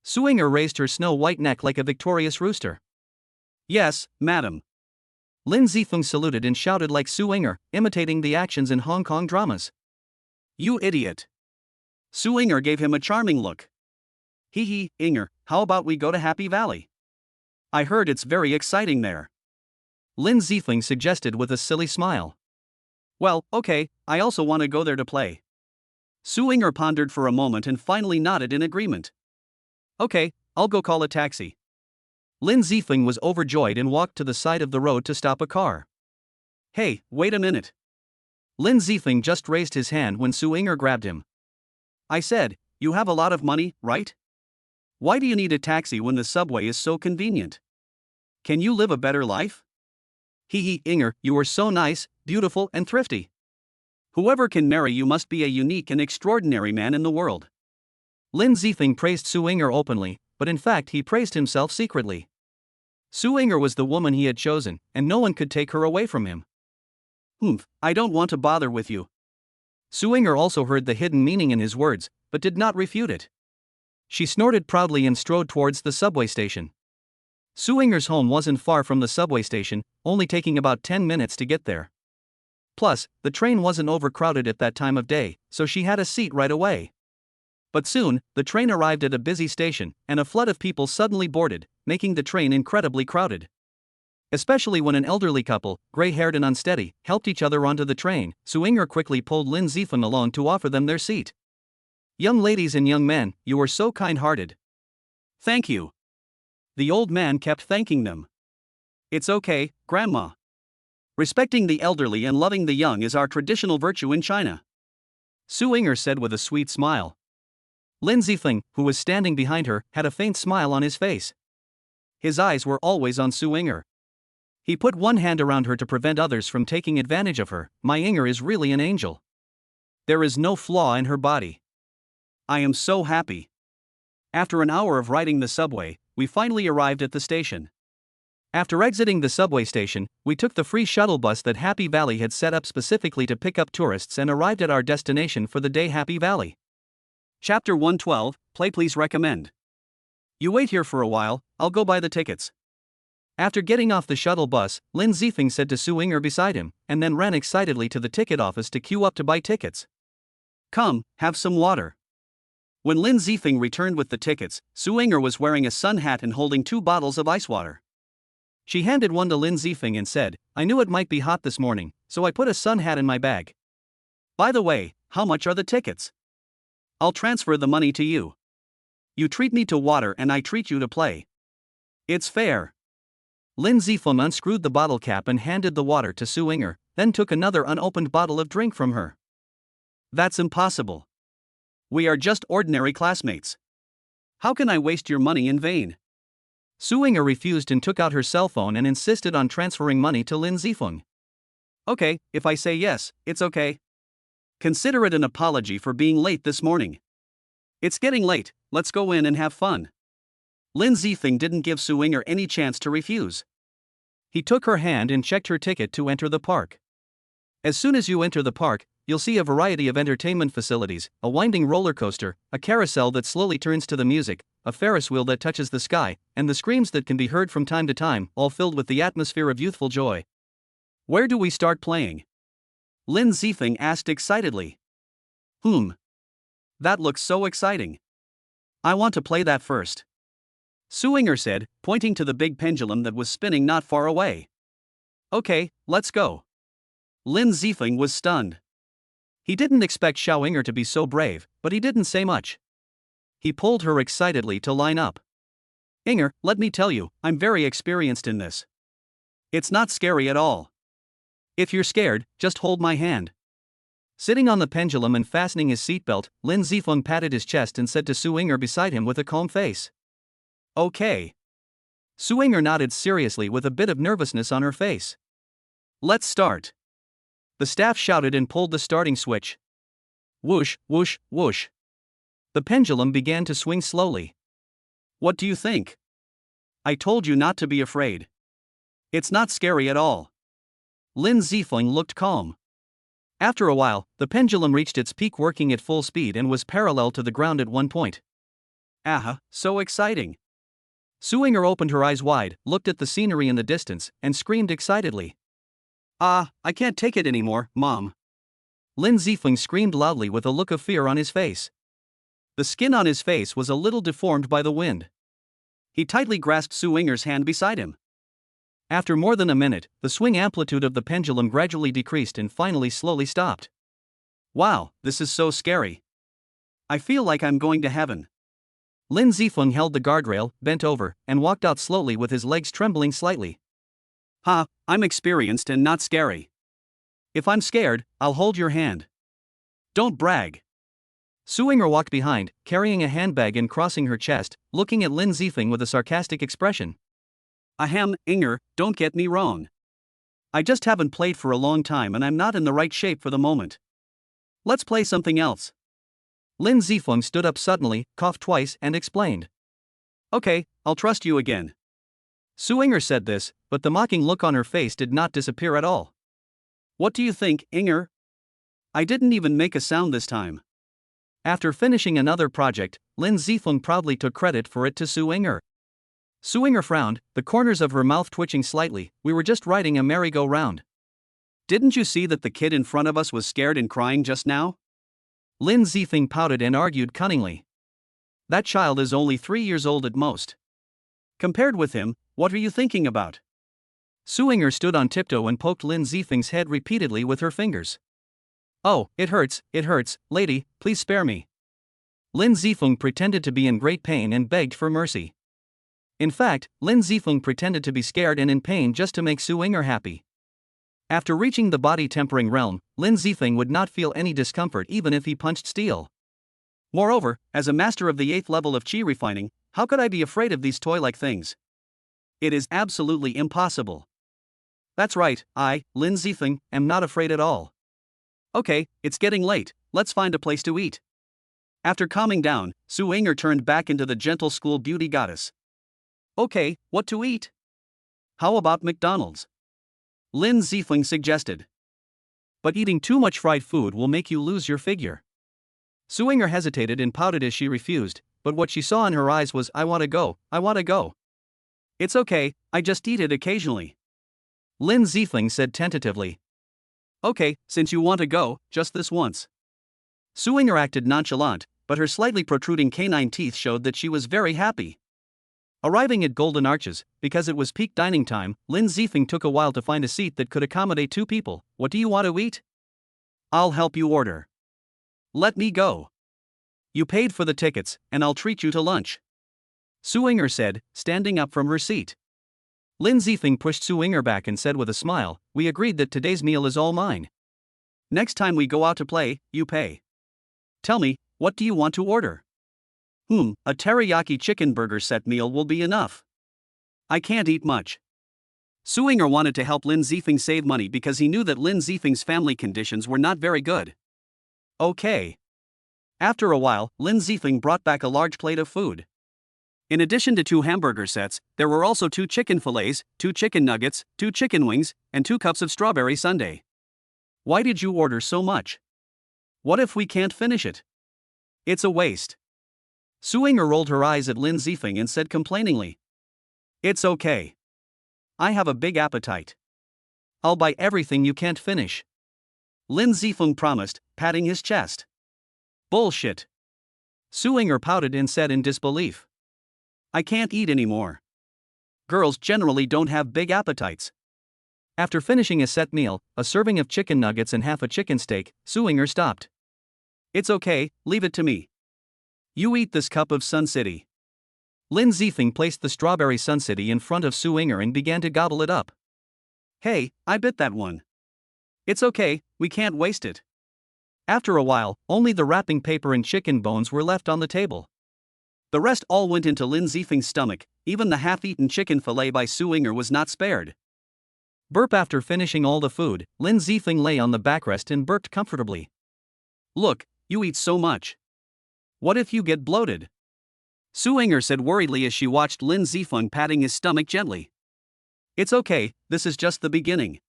Su Inger raised her snow-white neck like a victorious rooster. Yes, madam. Lin Zifeng saluted and shouted like Su Inger, imitating the actions in Hong Kong dramas. You idiot. Su Inger gave him a charming look. Hee hee, Inger, how about we go to Happy Valley? I heard it's very exciting there. Lin Zifeng suggested with a silly smile. Well, okay, I also want to go there to play. Su Inger pondered for a moment and finally nodded in agreement. Okay, I'll go call a taxi. Lin Zifeng was overjoyed and walked to the side of the road to stop a car. Hey, wait a minute. Lin Zifeng just raised his hand when Su Inger grabbed him. I said, you have a lot of money, right? Why do you need a taxi when the subway is so convenient? Can you live a better life? Hee hee, Inger, you are so nice, beautiful, and thrifty. Whoever can marry you must be a unique and extraordinary man in the world. Lin Zifeng praised Su Inger openly, but in fact he praised himself secretly. Su Inger was the woman he had chosen, and no one could take her away from him. I don't want to bother with you. Su Inger also heard the hidden meaning in his words, but did not refute it. She snorted proudly and strode towards the subway station. Su Inger's home wasn't far from the subway station, only taking about 10 minutes to get there. Plus, the train wasn't overcrowded at that time of day, so she had a seat right away. But soon, the train arrived at a busy station, and a flood of people suddenly boarded, making the train incredibly crowded. Especially when an elderly couple, gray-haired and unsteady, helped each other onto the train, Su Inger quickly pulled Lin Zifeng along to offer them their seat. Young ladies and young men, you are so kind-hearted. Thank you. The old man kept thanking them. It's okay, Grandma. Respecting the elderly and loving the young is our traditional virtue in China. Su Inger said with a sweet smile. Lin Zifeng, who was standing behind her, had a faint smile on his face. His eyes were always on Su Inger. He put one hand around her to prevent others from taking advantage of her. My Inger is really an angel. There is no flaw in her body. I am so happy. After an hour of riding the subway, we finally arrived at the station. After exiting the subway station, we took the free shuttle bus that Happy Valley had set up specifically to pick up tourists and arrived at our destination for the day, Happy Valley. Chapter 112, Play Please Recommend. You wait here for a while, I'll go buy the tickets. After getting off the shuttle bus, Lin Zifeng said to Su Inger beside him, and then ran excitedly to the ticket office to queue up to buy tickets. Come, have some water. When Lin Zifeng returned with the tickets, Su Inger was wearing a sun hat and holding 2 bottles of ice water. She handed one to Lin Zifeng and said, I knew it might be hot this morning, so I put a sun hat in my bag. By the way, how much are the tickets? I'll transfer the money to you. You treat me to water and I treat you to play. It's fair. Lin Zifeng unscrewed the bottle cap and handed the water to Su Inger, then took another unopened bottle of drink from her. That's impossible. We are just ordinary classmates. How can I waste your money in vain? Su Inger refused and took out her cell phone and insisted on transferring money to Lin Zifeng. Okay, if I say yes, it's okay. Consider it an apology for being late this morning. It's getting late, let's go in and have fun. Lin Zifeng didn't give Su Inger any chance to refuse. He took her hand and checked her ticket to enter the park. As soon as you enter the park, you'll see a variety of entertainment facilities, a winding roller coaster, a carousel that slowly turns to the music, a Ferris wheel that touches the sky, and the screams that can be heard from time to time, all filled with the atmosphere of youthful joy. Where do we start playing? Lin Zifeng asked excitedly. That looks so exciting. I want to play that first. Su Inger said, pointing to the big pendulum that was spinning not far away. Okay, let's go. Lin Zifeng was stunned. He didn't expect Xiao Inger to be so brave, but he didn't say much. He pulled her excitedly to line up. Inger, let me tell you, I'm very experienced in this. It's not scary at all. If you're scared, just hold my hand. Sitting on the pendulum and fastening his seatbelt, Lin Zifeng patted his chest and said to Su Ying'er beside him with a calm face. Okay. Su Ying'er nodded seriously with a bit of nervousness on her face. Let's start. The staff shouted and pulled the starting switch. Whoosh, whoosh, whoosh. The pendulum began to swing slowly. What do you think? I told you not to be afraid. It's not scary at all. Lin Zifeng looked calm. After a while, the pendulum reached its peak, working at full speed, and was parallel to the ground at one point. Aha, so exciting. Su Ying'er opened her eyes wide, looked at the scenery in the distance, and screamed excitedly. Ah, I can't take it anymore, Mom. Lin Zifeng screamed loudly with a look of fear on his face. The skin on his face was a little deformed by the wind. He tightly grasped Su Ying'er's hand beside him. After more than a minute, the swing amplitude of the pendulum gradually decreased and finally slowly stopped. Wow, this is so scary. I feel like I'm going to heaven. Lin Zifeng held the guardrail, bent over, and walked out slowly with his legs trembling slightly. Ha, I'm experienced and not scary. If I'm scared, I'll hold your hand. Don't brag. Su Ying'er walked behind, carrying a handbag and crossing her chest, looking at Lin Zifeng with a sarcastic expression. Ahem, Ying'er, don't get me wrong. I just haven't played for a long time and I'm not in the right shape for the moment. Let's play something else. Lin Zifeng stood up suddenly, coughed twice, and explained. Okay, I'll trust you again. Su Ying'er said this, but the mocking look on her face did not disappear at all. What do you think, Ying'er? I didn't even make a sound this time. After finishing another project, Lin Zifeng proudly took credit for it to Su Ying'er. Su Ying'er frowned, the corners of her mouth twitching slightly. We were just riding a merry-go-round. Didn't you see that the kid in front of us was scared and crying just now? Lin Zifeng pouted and argued cunningly. That child is only 3 years old at most. Compared with him, what are you thinking about? Su Ying'er stood on tiptoe and poked Lin Zifeng's head repeatedly with her fingers. Oh, it hurts, lady, please spare me. Lin Zifeng pretended to be in great pain and begged for mercy. In fact, Lin Zifeng pretended to be scared and in pain just to make Su Ying'er happy. After reaching the body-tempering realm, Lin Zifeng would not feel any discomfort even if he punched steel. Moreover, as a master of the 8th level of chi refining, how could I be afraid of these toy-like things? It is absolutely impossible. That's right, I, Lin Zifeng, am not afraid at all. Okay, it's getting late, let's find a place to eat. After calming down, Su Ying'er turned back into the gentle school beauty goddess. Okay, what to eat? How about McDonald's? Lin Zifeng suggested. But eating too much fried food will make you lose your figure. Su Ying'er hesitated and pouted as she refused, but what she saw in her eyes was, I want to go. It's okay, I just eat it occasionally. Lin Zifeng said tentatively. Okay, since you want to go, just this once. Su Ying'er acted nonchalant, but her slightly protruding canine teeth showed that she was very happy. Arriving at Golden Arches, because it was peak dining time, Lin Zifeng took a while to find a seat that could accommodate 2 people. What do you want to eat? I'll help you order. Let me go. You paid for the tickets, and I'll treat you to lunch. Su Ying'er said, standing up from her seat. Lin Zifeng pushed Su Ying'er back and said with a smile, we agreed that today's meal is all mine. Next time we go out to play, you pay. Tell me, what do you want to order? A teriyaki chicken burger set meal will be enough. I can't eat much. Su Ying'er wanted to help Lin Zifeng save money because he knew that Lin Zifeng's family conditions were not very good. Okay. After a while, Lin Zifeng brought back a large plate of food. In addition to 2 hamburger sets, there were also 2 chicken fillets, 2 chicken nuggets, 2 chicken wings, and 2 cups of strawberry sundae. Why did you order so much? What if we can't finish it? It's a waste. Su Ying'er rolled her eyes at Lin Zifeng and said complainingly. It's okay. I have a big appetite. I'll buy everything you can't finish. Lin Zifeng promised, patting his chest. Bullshit. Su Ying'er pouted and said in disbelief. I can't eat anymore. Girls generally don't have big appetites. After finishing a set meal, a serving of chicken nuggets and half a chicken steak, Su Ying'er stopped. It's okay, leave it to me. You eat this cup of Sun City. Lin Zifeng placed the strawberry Sun City in front of Su Ying'er and began to gobble it up. Hey, I bit that one. It's okay, we can't waste it. After a while, only the wrapping paper and chicken bones were left on the table. The rest all went into Lin Zifeng's stomach, even the half-eaten chicken fillet by Su Yinger was not spared. Burp. After finishing all the food, Lin Zifeng lay on the backrest and burped comfortably. Look, you eat so much. What if you get bloated? Su Yinger said worriedly as she watched Lin Zifeng patting his stomach gently. It's okay, this is just the beginning.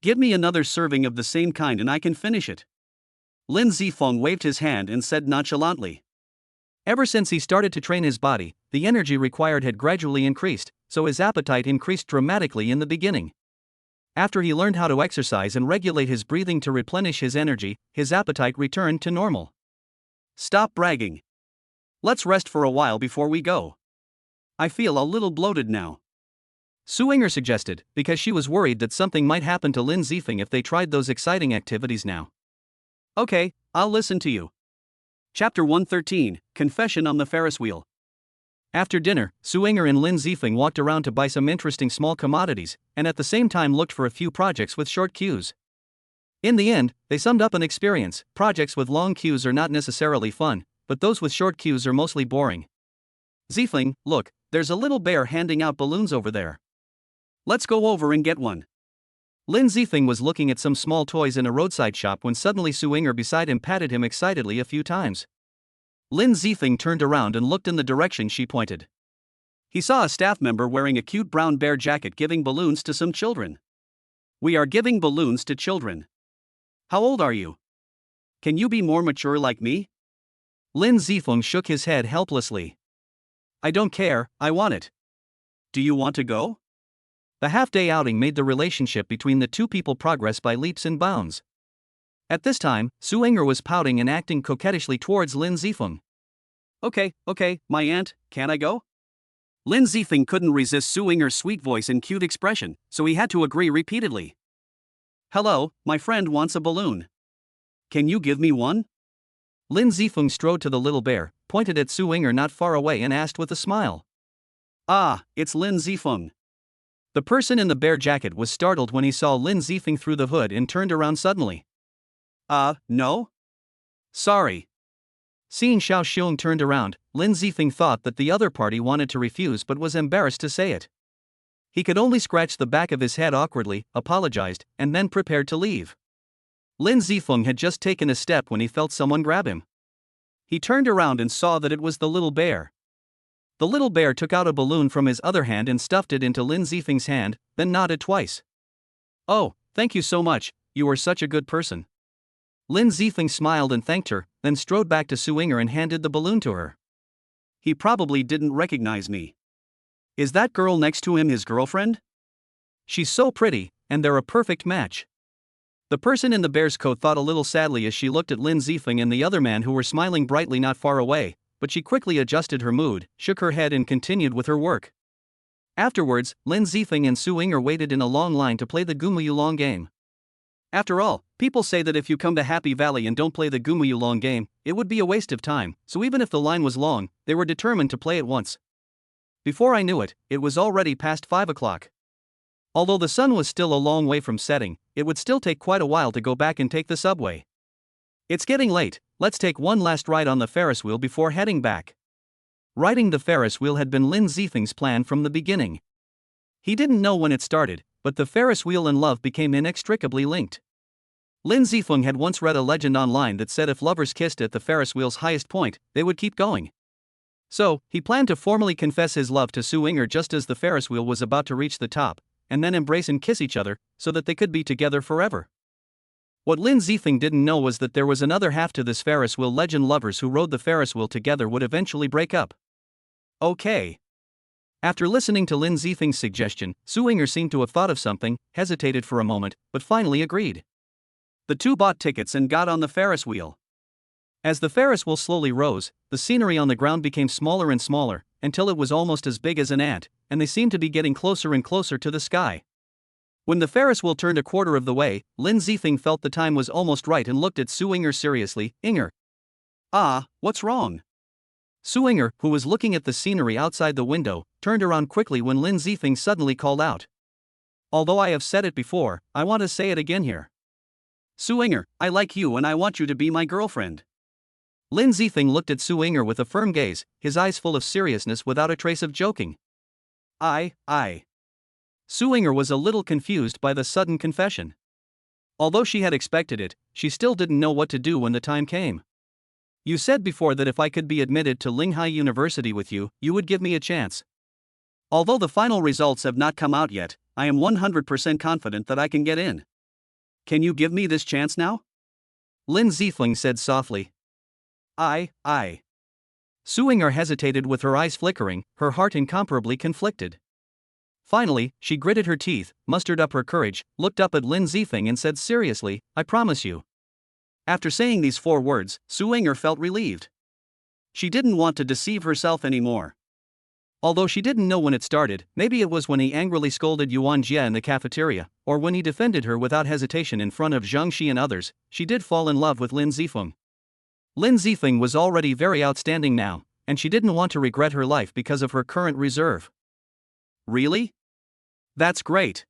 Give me another serving of the same kind and I can finish it. Lin Zifeng waved his hand and said nonchalantly. Ever since he started to train his body, the energy required had gradually increased, so his appetite increased dramatically in the beginning. After he learned how to exercise and regulate his breathing to replenish his energy, his appetite returned to normal. Stop bragging. Let's rest for a while before we go. I feel a little bloated now. Su Yinger suggested, because she was worried that something might happen to Lin Zifeng if they tried those exciting activities now. Okay, I'll listen to you. Chapter 113, Confession on the Ferris Wheel. After dinner, Su Yinger and Lin Zifeng walked around to buy some interesting small commodities, and at the same time looked for a few projects with short queues. In the end, they summed up an experience: projects with long queues are not necessarily fun, but those with short queues are mostly boring. Zifeng, look, there's a little bear handing out balloons over there. Let's go over and get one. Lin Zifeng was looking at some small toys in a roadside shop when suddenly Su Yinger beside him patted him excitedly a few times. Lin Zifeng turned around and looked in the direction she pointed. He saw a staff member wearing a cute brown bear jacket giving balloons to some children. We are giving balloons to children. How old are you? Can you be more mature like me? Lin Zifeng shook his head helplessly. I don't care, I want it. Do you want to go? The half-day outing made the relationship between the two people progress by leaps and bounds. At this time, Su Yinger was pouting and acting coquettishly towards Lin Zifeng. Okay, my aunt, can I go? Lin Zifeng couldn't resist Su Yinger's sweet voice and cute expression, so he had to agree repeatedly. Hello, my friend wants a balloon. Can you give me one? Lin Zifeng strode to the little bear, pointed at Su Yinger not far away and asked with a smile. Ah, it's Lin Zifeng. The person in the bear jacket was startled when he saw Lin Zifeng through the hood and turned around suddenly. No? Sorry. Seeing Xiao Xiong turned around, Lin Zifeng thought that the other party wanted to refuse but was embarrassed to say it. He could only scratch the back of his head awkwardly, apologized, and then prepared to leave. Lin Zifeng had just taken a step when he felt someone grab him. He turned around and saw that it was the little bear. The little bear took out a balloon from his other hand and stuffed it into Lin Zifeng's hand, then nodded twice. Oh, thank you so much, you are such a good person. Lin Zifeng smiled and thanked her, then strode back to Su Yinger and handed the balloon to her. He probably didn't recognize me. Is that girl next to him his girlfriend? She's so pretty, and they're a perfect match. The person in the bear's coat thought a little sadly as she looked at Lin Zifeng and the other man who were smiling brightly not far away, but she quickly adjusted her mood, shook her head and continued with her work. Afterwards, Lin Zifeng and Su Yinger waited in a long line to play the Gumuyulong game. After all, people say that if you come to Happy Valley and don't play the Gumuyulong game, it would be a waste of time, so even if the line was long, they were determined to play it once. Before I knew it, it was already past 5 o'clock. Although the sun was still a long way from setting, it would still take quite a while to go back and take the subway. It's getting late, let's take one last ride on the Ferris wheel before heading back. Riding the Ferris wheel had been Lin Zifeng's plan from the beginning. He didn't know when it started, but the Ferris wheel and love became inextricably linked. Lin Zifeng had once read a legend online that said if lovers kissed at the Ferris wheel's highest point, they would keep going. So, he planned to formally confess his love to Su Yinger just as the Ferris wheel was about to reach the top, and then embrace and kiss each other, so that they could be together forever. What Lin Zifeng didn't know was that there was another half to this Ferris wheel legend: lovers who rode the Ferris wheel together would eventually break up. Okay. After listening to Lin Zifeng's suggestion, Su Yinger seemed to have thought of something, hesitated for a moment, but finally agreed. The two bought tickets and got on the Ferris wheel. As the Ferris wheel slowly rose, the scenery on the ground became smaller and smaller, until it was almost as big as an ant, and they seemed to be getting closer and closer to the sky. When the Ferris wheel turned a quarter of the way, Lin Zifeng felt the time was almost right and looked at Su Yinger seriously. Yinger. What's wrong? Su Yinger, who was looking at the scenery outside the window, turned around quickly when Lin Zifeng suddenly called out. Although I have said it before, I want to say it again here. Su Inger, I like you and I want you to be my girlfriend. Lin Zifeng looked at Su Inger with a firm gaze, his eyes full of seriousness without a trace of joking. I. Su Inger was a little confused by the sudden confession. Although she had expected it, she still didn't know what to do when the time came. You said before that if I could be admitted to Linghai University with you, you would give me a chance. Although the final results have not come out yet, I am 100% confident that I can get in. Can you give me this chance now? Lin Zifeng said softly. I. Su Inger hesitated with her eyes flickering, her heart incomparably conflicted. Finally, she gritted her teeth, mustered up her courage, looked up at Lin Zifeng and said seriously, I promise you. After saying these 4 words, Su Inger felt relieved. She didn't want to deceive herself anymore. Although she didn't know when it started, maybe it was when he angrily scolded Yuan Jie in the cafeteria, or when he defended her without hesitation in front of Zhang Shi and others, she did fall in love with Lin Zifeng. Lin Zifeng was already very outstanding now, and she didn't want to regret her life because of her current reserve. Really? That's great.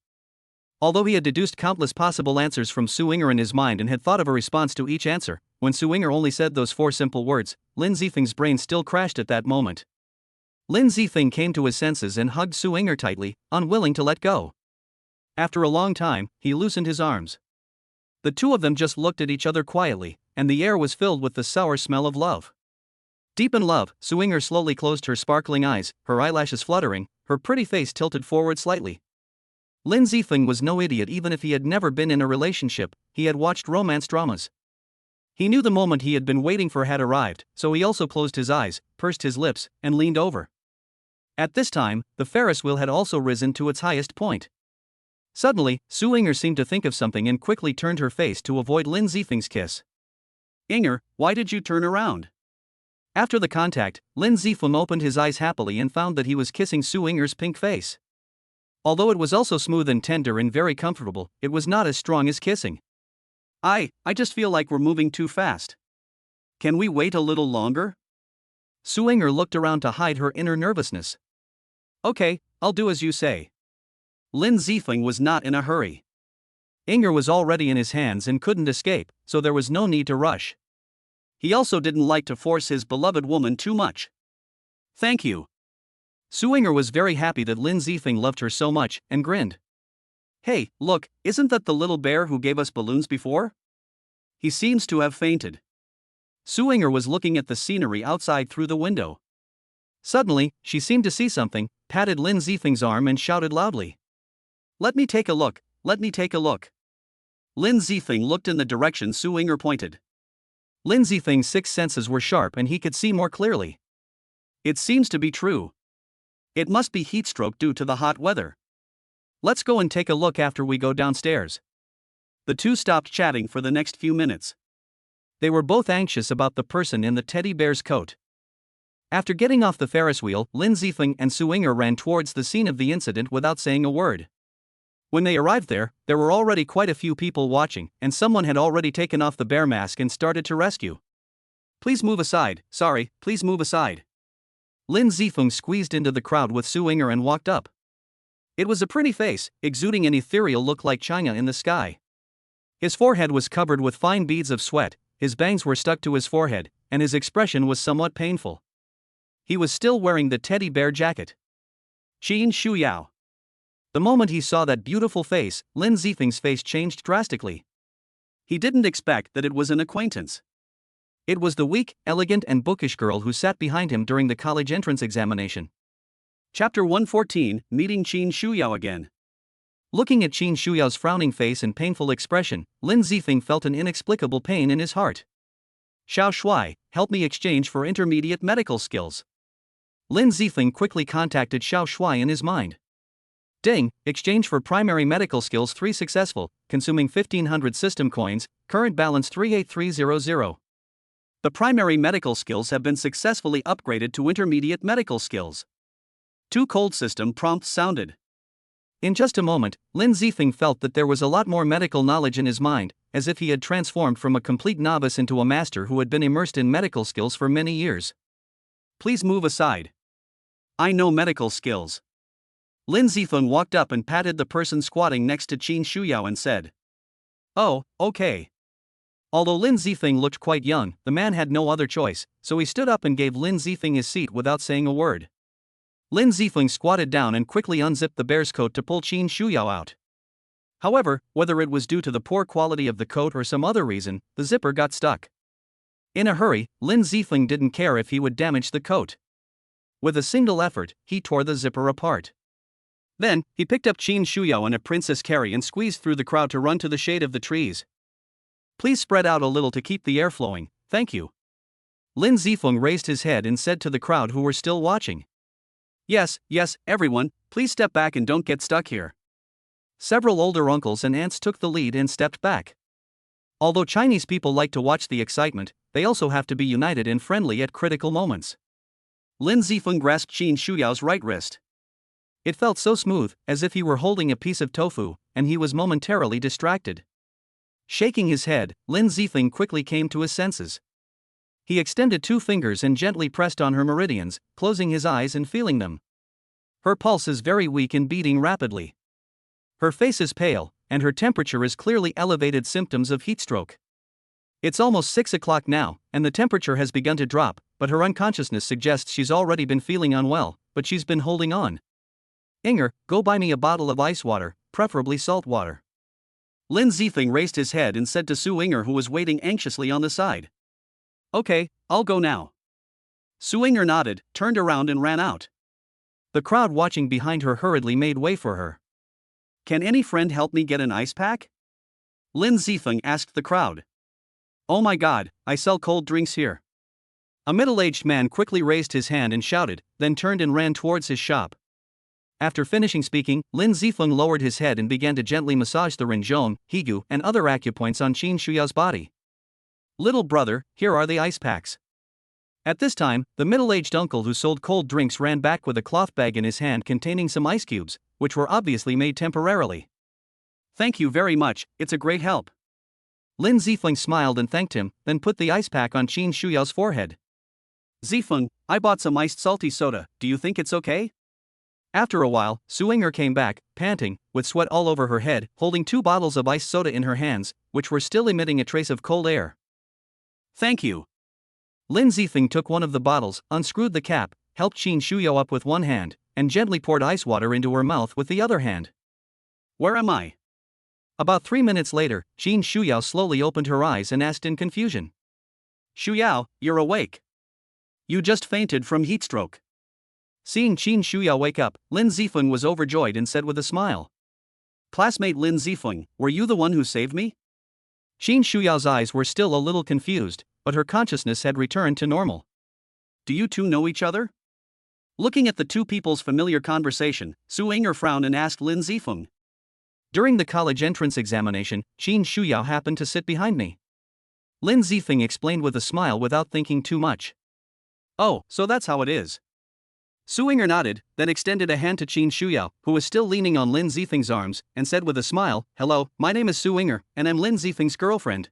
Although he had deduced countless possible answers from Su Inger in his mind and had thought of a response to each answer, when Su Inger only said those 4 simple words, Lin Zifeng's brain still crashed at that moment. Lin Zifeng came to his senses and hugged Su Inger tightly, unwilling to let go. After a long time, he loosened his arms. The 2 of them just looked at each other quietly, and the air was filled with the sour smell of love. Deep in love, Su Inger slowly closed her sparkling eyes, her eyelashes fluttering, her pretty face tilted forward slightly. Lin Zifeng was no idiot even if he had never been in a relationship, he had watched romance dramas. He knew the moment he had been waiting for had arrived, so he also closed his eyes, pursed his lips, and leaned over. At this time, the Ferris wheel had also risen to its highest point. Suddenly, Su Inger seemed to think of something and quickly turned her face to avoid Lin Zifeng's kiss. Inger, why did you turn around? After the contact, Lin Zifeng opened his eyes happily and found that he was kissing Su Inger's pink face. Although it was also smooth and tender and very comfortable, it was not as strong as kissing. I just feel like we're moving too fast. Can we wait a little longer? Su Inger looked around to hide her inner nervousness. Okay, I'll do as you say. Lin Zifeng was not in a hurry. Inger was already in his hands and couldn't escape, so there was no need to rush. He also didn't like to force his beloved woman too much. Thank you. Su Inger was very happy that Lin Zifeng loved her so much, and grinned. Hey, look, isn't that the little bear who gave us balloons before? He seems to have fainted. Su Inger was looking at the scenery outside through the window. Suddenly, she seemed to see something, patted Lin Zifeng's arm and shouted loudly. Let me take a look, let me take a look. Lin Zifeng looked in the direction Su Inger pointed. Lin Zifeng's 6 senses were sharp and he could see more clearly. It seems to be true. It must be heatstroke due to the hot weather. Let's go and take a look after we go downstairs. The 2 stopped chatting for the next few minutes. They were both anxious about the person in the teddy bear's coat. After getting off the Ferris wheel, Lin Zifeng and Su Inger ran towards the scene of the incident without saying a word. When they arrived there were already quite a few people watching, and someone had already taken off the bear mask and started to rescue. Please move aside, sorry, please move aside. Lin Zifeng squeezed into the crowd with Su Inger and walked up. It was a pretty face, exuding an ethereal look like China in the sky. His forehead was covered with fine beads of sweat, his bangs were stuck to his forehead, and his expression was somewhat painful. He was still wearing the teddy bear jacket. Qin Shuyao. The moment he saw that beautiful face, Lin Zifeng's face changed drastically. He didn't expect that it was an acquaintance. It was the weak, elegant and bookish girl who sat behind him during the college entrance examination. Chapter 114, Meeting Qin Shuyao again. Looking at Qin Shuyao's frowning face and painful expression, Lin Zifeng felt an inexplicable pain in his heart. Xiao Shui, help me exchange for intermediate medical skills. Lin Zifeng quickly contacted Xiao Shui in his mind. Ding, exchange for primary medical skills 3 successful, consuming 1500 system coins, current balance 38300. The primary medical skills have been successfully upgraded to intermediate medical skills. 2 cold system prompts sounded. In just a moment, Lin Zifeng felt that there was a lot more medical knowledge in his mind, as if he had transformed from a complete novice into a master who had been immersed in medical skills for many years. Please move aside. I know medical skills. Lin Zifeng walked up and patted the person squatting next to Qin Shuyao and said. Oh, okay. Although Lin Zifeng looked quite young, the man had no other choice, so he stood up and gave Lin Zifeng his seat without saying a word. Lin Zifeng squatted down and quickly unzipped the bear's coat to pull Qin Shuyao out. However, whether it was due to the poor quality of the coat or some other reason, the zipper got stuck. In a hurry, Lin Zifeng didn't care if he would damage the coat. With a single effort, he tore the zipper apart. Then, he picked up Qin Shuyao and a princess carry and squeezed through the crowd to run to the shade of the trees. Please spread out a little to keep the air flowing, thank you. Lin Zifeng raised his head and said to the crowd who were still watching. Yes, everyone, please step back and don't get stuck here. Several older uncles and aunts took the lead and stepped back. Although Chinese people like to watch the excitement, they also have to be united and friendly at critical moments. Lin Zifeng grasped Qin Shuyao's right wrist. It felt so smooth, as if he were holding a piece of tofu, and he was momentarily distracted. Shaking his head, Lin Zifeng quickly came to his senses. He extended 2 fingers and gently pressed on her meridians, closing his eyes and feeling them. Her pulse is very weak and beating rapidly. Her face is pale, and her temperature is clearly elevated, symptoms of heatstroke. It's almost 6 o'clock now, and the temperature has begun to drop, but her unconsciousness suggests she's already been feeling unwell, but she's been holding on. Inger, go buy me a bottle of ice water, preferably salt water. Lin Zifeng raised his head and said to Su Inger, who was waiting anxiously on the side. Okay, I'll go now. Su Inger nodded, turned around and ran out. The crowd watching behind her hurriedly made way for her. Can any friend help me get an ice pack? Lin Zifeng asked the crowd. Oh my god, I sell cold drinks here. A middle-aged man quickly raised his hand and shouted, then turned and ran towards his shop. After finishing speaking, Lin Zifeng lowered his head and began to gently massage the rinzhong, higu, and other acupoints on Qin Shuyao's body. Little brother, here are the ice packs. At this time, the middle-aged uncle who sold cold drinks ran back with a cloth bag in his hand containing some ice cubes, which were obviously made temporarily. Thank you very much, it's a great help. Lin Zifeng smiled and thanked him, then put the ice pack on Qin Shuyao's forehead. Zifeng, I bought some iced salty soda, do you think it's okay? After a while, Su Inger came back, panting, with sweat all over her head, holding 2 bottles of iced soda in her hands, which were still emitting a trace of cold air. Thank you. Lin Zifeng took one of the bottles, unscrewed the cap, helped Qin Shuyao up with one hand, and gently poured ice water into her mouth with the other hand. Where am I? About 3 minutes later, Qin Shuyao slowly opened her eyes and asked in confusion. Shuyao, you're awake. You just fainted from heatstroke. Seeing Qin Shuyao wake up, Lin Zifeng was overjoyed and said with a smile. Classmate Lin Zifeng, were you the one who saved me? Qin Shuyao's eyes were still a little confused, but her consciousness had returned to normal. Do you two know each other? Looking at the two people's familiar conversation, Su Inger frowned and asked Lin Zifeng. During the college entrance examination, Qin Shuyao happened to sit behind me. Lin Zifeng explained with a smile without thinking too much. Oh, so that's how it is. Su Inger nodded, then extended a hand to Qin Shuyao, who was still leaning on Lin Zifeng's arms, and said with a smile, Hello, my name is Su Inger, and I'm Lin Zifeng's girlfriend.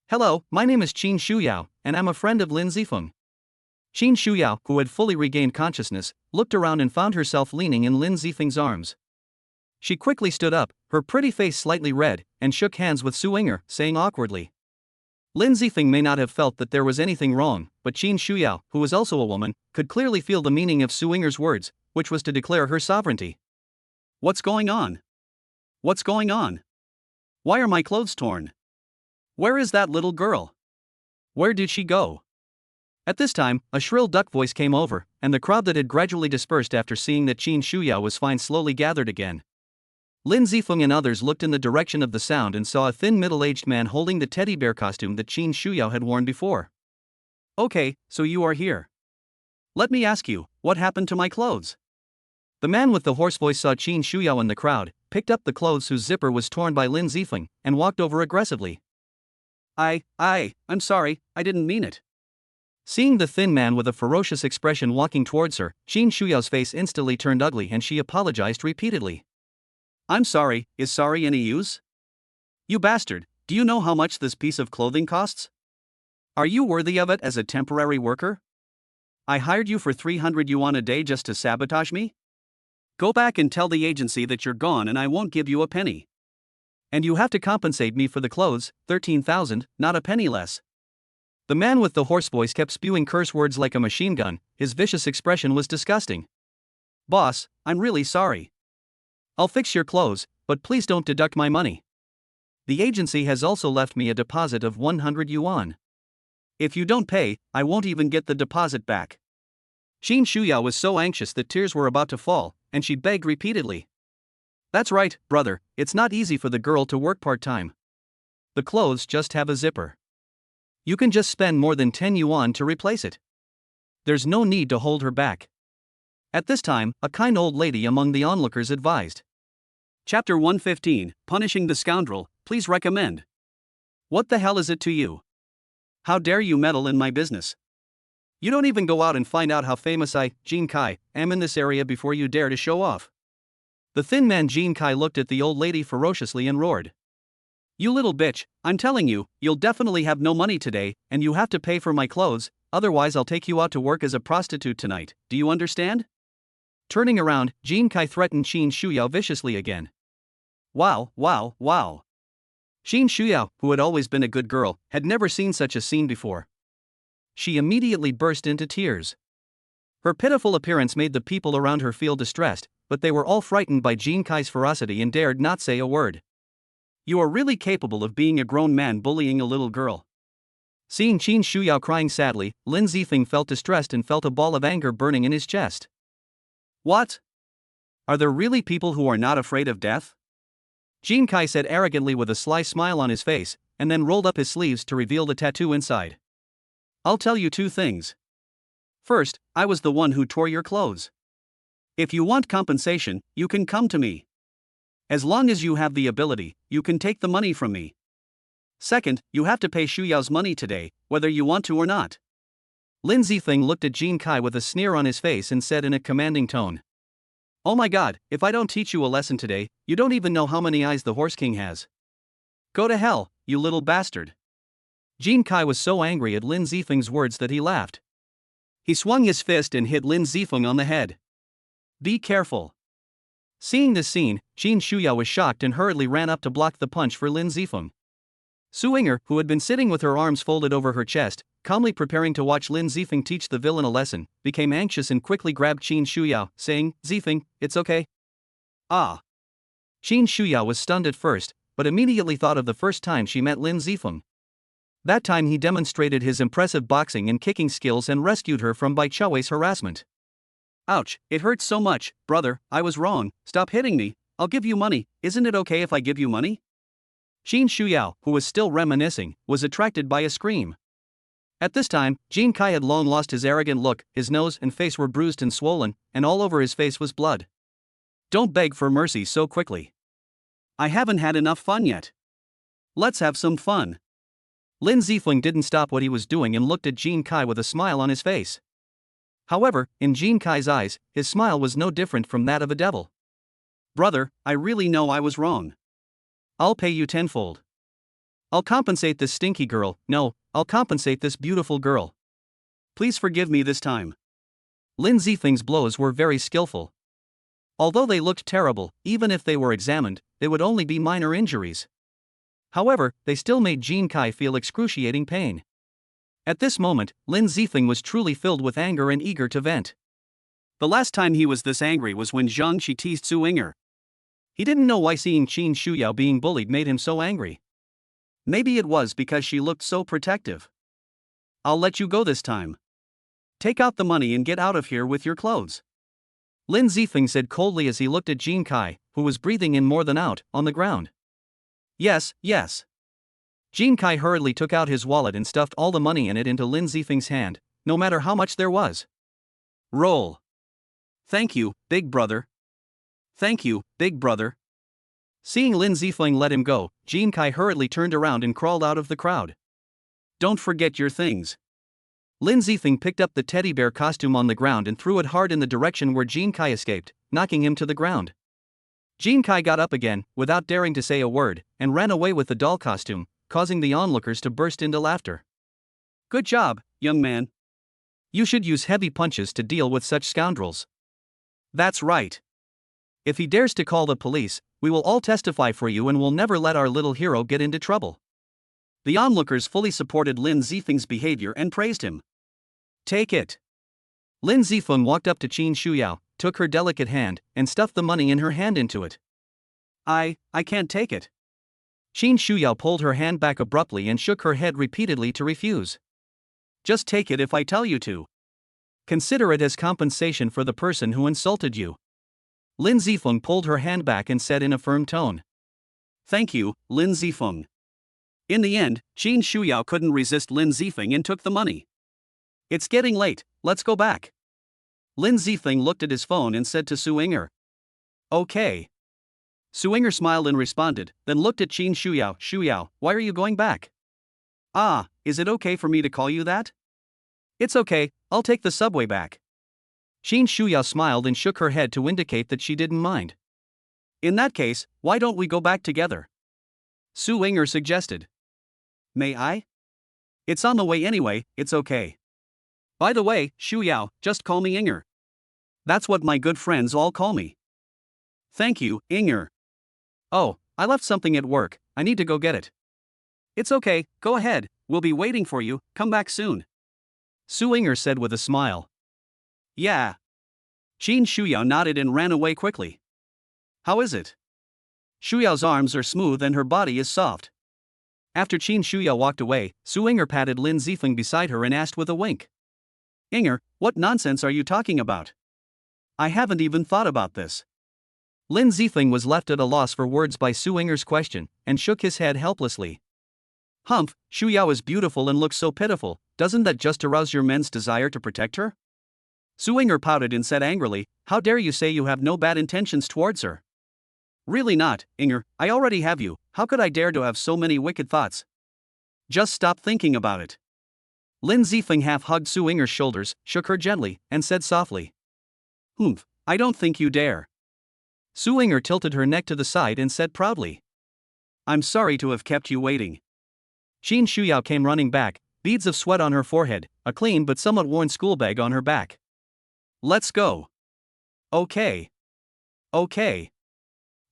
Hello, my name is Qin Shuyao, and I'm a friend of Lin Zifeng. Qin Shuyao, who had fully regained consciousness, looked around and found herself leaning in Lin Zifeng's arms. She quickly stood up, her pretty face slightly red, and shook hands with Su Inger, saying awkwardly. Lin Zifeng may not have felt that there was anything wrong, but Qin Shuyao, who was also a woman, could clearly feel the meaning of Su Inger's words, which was to declare her sovereignty. What's going on? What's going on? Why are my clothes torn? Where is that little girl? Where did she go? At this time, a shrill duck voice came over, and the crowd that had gradually dispersed after seeing that Qin Shuyao was fine slowly gathered again. Lin Zifeng and others looked in the direction of the sound and saw a thin middle-aged man holding the teddy bear costume that Qin Shuyao had worn before. Okay, so you are here. Let me ask you, what happened to my clothes? The man with the hoarse voice saw Qin Shuyao in the crowd, picked up the clothes whose zipper was torn by Lin Zifeng, and walked over aggressively. I'm sorry, I didn't mean it. Seeing the thin man with a ferocious expression walking towards her, Qin Shuyao's face instantly turned ugly and she apologized repeatedly. I'm sorry, is sorry any use? You bastard, do you know how much this piece of clothing costs? Are you worthy of it as a temporary worker? I hired you for 300 yuan a day just to sabotage me? Go back and tell the agency that you're gone and I won't give you a penny. And you have to compensate me for the clothes, 13,000, not a penny less. The man with the hoarse voice kept spewing curse words like a machine gun, his vicious expression was disgusting. Boss, I'm really sorry. I'll fix your clothes, but please don't deduct my money. The agency has also left me a deposit of 100 yuan. If you don't pay, I won't even get the deposit back. Qin Shuyao was so anxious that tears were about to fall, and she begged repeatedly. That's right, brother, it's not easy for the girl to work part-time. The clothes just have a zipper. You can just spend more than 10 yuan to replace it. There's no need to hold her back. At this time, a kind old lady among the onlookers advised. Chapter 115, Punishing the Scoundrel, please recommend. What the hell is it to you? How dare you meddle in my business? You don't even go out and find out how famous I, Jin Kai, am in this area before you dare to show off. The thin man Jin Kai looked at the old lady ferociously and roared. You little bitch, I'm telling you, you'll definitely have no money today, and you have to pay for my clothes, otherwise I'll take you out to work as a prostitute tonight, do you understand? Turning around, Jin Kai threatened Qin Shuyao viciously again. Wow. Qin Shuyao, who had always been a good girl, had never seen such a scene before. She immediately burst into tears. Her pitiful appearance made the people around her feel distressed, but they were all frightened by Jin Kai's ferocity and dared not say a word. You are really capable of being a grown man bullying a little girl. Seeing Qin Shuyao crying sadly, Lin Zifeng felt distressed and felt a ball of anger burning in his chest. What? Are there really people who are not afraid of death? Jin Kai said arrogantly with a sly smile on his face, and then rolled up his sleeves to reveal the tattoo inside. I'll tell you two things. First, I was the one who tore your clothes. If you want compensation, you can come to me. As long as you have the ability, you can take the money from me. Second, you have to pay Shuyao's money today, whether you want to or not. Lin Zifeng looked at Jin Kai with a sneer on his face and said in a commanding tone. Oh my god, if I don't teach you a lesson today, you don't even know how many eyes the Horse King has. Go to hell, you little bastard. Jin Kai was so angry at Lin Zifeng's words that he laughed. He swung his fist and hit Lin Zifeng on the head. Be careful. Seeing this scene, Qin Shuyao was shocked and hurriedly ran up to block the punch for Lin Zifeng. Su Yinger, who had been sitting with her arms folded over her chest, calmly preparing to watch Lin Zifeng teach the villain a lesson, became anxious and quickly grabbed Qin Shuyao, saying, Zifeng, it's okay. Ah. Qin Shuyao was stunned at first, but immediately thought of the first time she met Lin Zifeng. That time he demonstrated his impressive boxing and kicking skills and rescued her from Bai Chauwei's harassment. Ouch, it hurts so much, brother, I was wrong, stop hitting me, I'll give you money, isn't it okay if I give you money? Qin Shuyao, who was still reminiscing, was attracted by a scream. At this time, Jin Kai had long lost his arrogant look, his nose and face were bruised and swollen, and all over his face was blood. Don't beg for mercy so quickly. I haven't had enough fun yet. Let's have some fun. Lin Zifeng didn't stop what he was doing and looked at Jin Kai with a smile on his face. However, in Jin Kai's eyes, his smile was no different from that of a devil. Brother, I really know I was wrong. I'll pay you tenfold. I'll compensate this stinky girl, no, I'll compensate this beautiful girl. Please forgive me this time. Lin Zifeng's blows were very skillful. Although they looked terrible, even if they were examined, they would only be minor injuries. However, they still made Jin Kai feel excruciating pain. At this moment, Lin Zifeng was truly filled with anger and eager to vent. The last time he was this angry was when Zhang Shi teased Su Yinger. He didn't know why seeing Qin Shuyao being bullied made him so angry. Maybe it was because she looked so protective. I'll let you go this time. Take out the money and get out of here with your clothes. Lin Zifeng said coldly as he looked at Jin Kai, who was breathing in more than out, on the ground. Yes. Jin Kai hurriedly took out his wallet and stuffed all the money in it into Lin Zifeng's hand, no matter how much there was. Roll. Thank you, big brother. Thank you, big brother. Seeing Lin Zifeng let him go, Jin Kai hurriedly turned around and crawled out of the crowd. Don't forget your things. Lin Zifeng picked up the teddy bear costume on the ground and threw it hard in the direction where Jin Kai escaped, knocking him to the ground. Jin Kai got up again, without daring to say a word, and ran away with the doll costume, causing the onlookers to burst into laughter. Good job, young man. You should use heavy punches to deal with such scoundrels. That's right. If he dares to call the police, We will all testify for you and will never let our little hero get into trouble. The onlookers fully supported Lin Zifeng's behavior and praised him. Take it. Lin Zifeng walked up to Qin Shuyao, took her delicate hand, and stuffed the money in her hand into it. I can't take it. Qin Shuyao pulled her hand back abruptly and shook her head repeatedly to refuse. Just take it if I tell you to. Consider it as compensation for the person who insulted you. Lin Zifeng pulled her hand back and said in a firm tone. Thank you, Lin Zifeng. In the end, Qin Shuyao couldn't resist Lin Zifeng and took the money. It's getting late, let's go back. Lin Zifeng looked at his phone and said to Su Ying'er. Okay. Su Ying'er smiled and responded, then looked at Qin Shuyao. Shuyao, why are you going back? Ah, is it okay for me to call you that? It's okay, I'll take the subway back. Qin Shuyao smiled and shook her head to indicate that she didn't mind. In that case, why don't we go back together? Su Ying'er suggested. May I? It's on the way anyway, it's okay. By the way, Shuyao, just call me Ying'er. That's what my good friends all call me. Thank you, Ying'er. Oh, I left something at work, I need to go get it. It's okay, go ahead, we'll be waiting for you, come back soon. Su Ying'er said with a smile. Yeah. Qin Shuyao nodded and ran away quickly. How is it? Shuyao's arms are smooth and her body is soft. After Qin Shuyao walked away, Su Ying'er patted Lin Zifeng beside her and asked with a wink. Ying'er, what nonsense are you talking about? I haven't even thought about this. Lin Zifeng was left at a loss for words by Su Ying'er's question, and shook his head helplessly. Humph, Shuyao is beautiful and looks so pitiful, doesn't that just arouse your men's desire to protect her? Su Ying'er pouted and said angrily, how dare you say you have no bad intentions towards her? Really not, Ying'er, I already have you, how could I dare to have so many wicked thoughts? Just stop thinking about it. Lin Zifeng half hugged Su Ying'er's shoulders, shook her gently, and said softly. Humph, I don't think you dare. Su Ying'er tilted her neck to the side and said proudly. I'm sorry to have kept you waiting. Qin Shuyao came running back, beads of sweat on her forehead, a clean but somewhat worn school bag on her back. Let's go. Okay. Okay.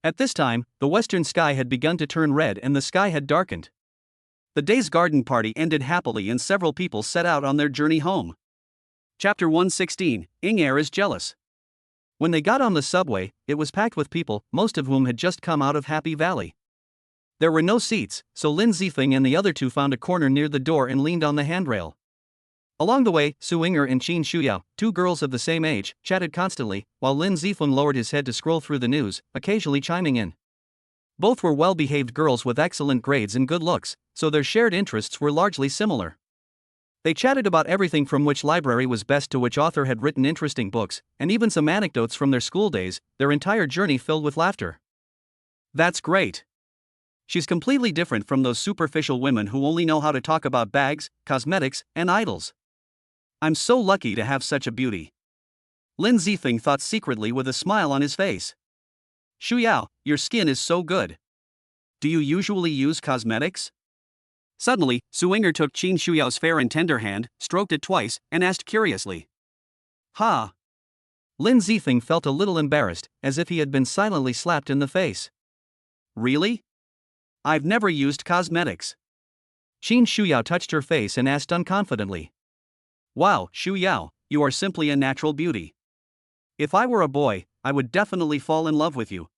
At this time, the western sky had begun to turn red and the sky had darkened. The day's garden party ended happily and several people set out on their journey home. Chapter 116, Ying'er is jealous. When they got on the subway, it was packed with people, most of whom had just come out of Happy Valley. There were no seats, so Lin Zifeng and the other two found a corner near the door and leaned on the handrail. Along the way, Su Ying'er and Qin Shuyao, two girls of the same age, chatted constantly, while Lin Zifeng lowered his head to scroll through the news, occasionally chiming in. Both were well-behaved girls with excellent grades and good looks, so their shared interests were largely similar. They chatted about everything from which library was best to which author had written interesting books, and even some anecdotes from their school days, their entire journey filled with laughter. That's great. She's completely different from those superficial women who only know how to talk about bags, cosmetics, and idols. I'm so lucky to have such a beauty. Lin Zifeng thought secretly with a smile on his face. Shuyao, your skin is so good. Do you usually use cosmetics? Suddenly, Su Ying'er took Qin Shuyao's fair and tender hand, stroked it twice, and asked curiously. Ha! Lin Zifeng felt a little embarrassed, as if he had been silently slapped in the face. Really? I've never used cosmetics. Qin Shuyao touched her face and asked unconfidently. Wow, Shuyao, you are simply a natural beauty. If I were a boy, I would definitely fall in love with you.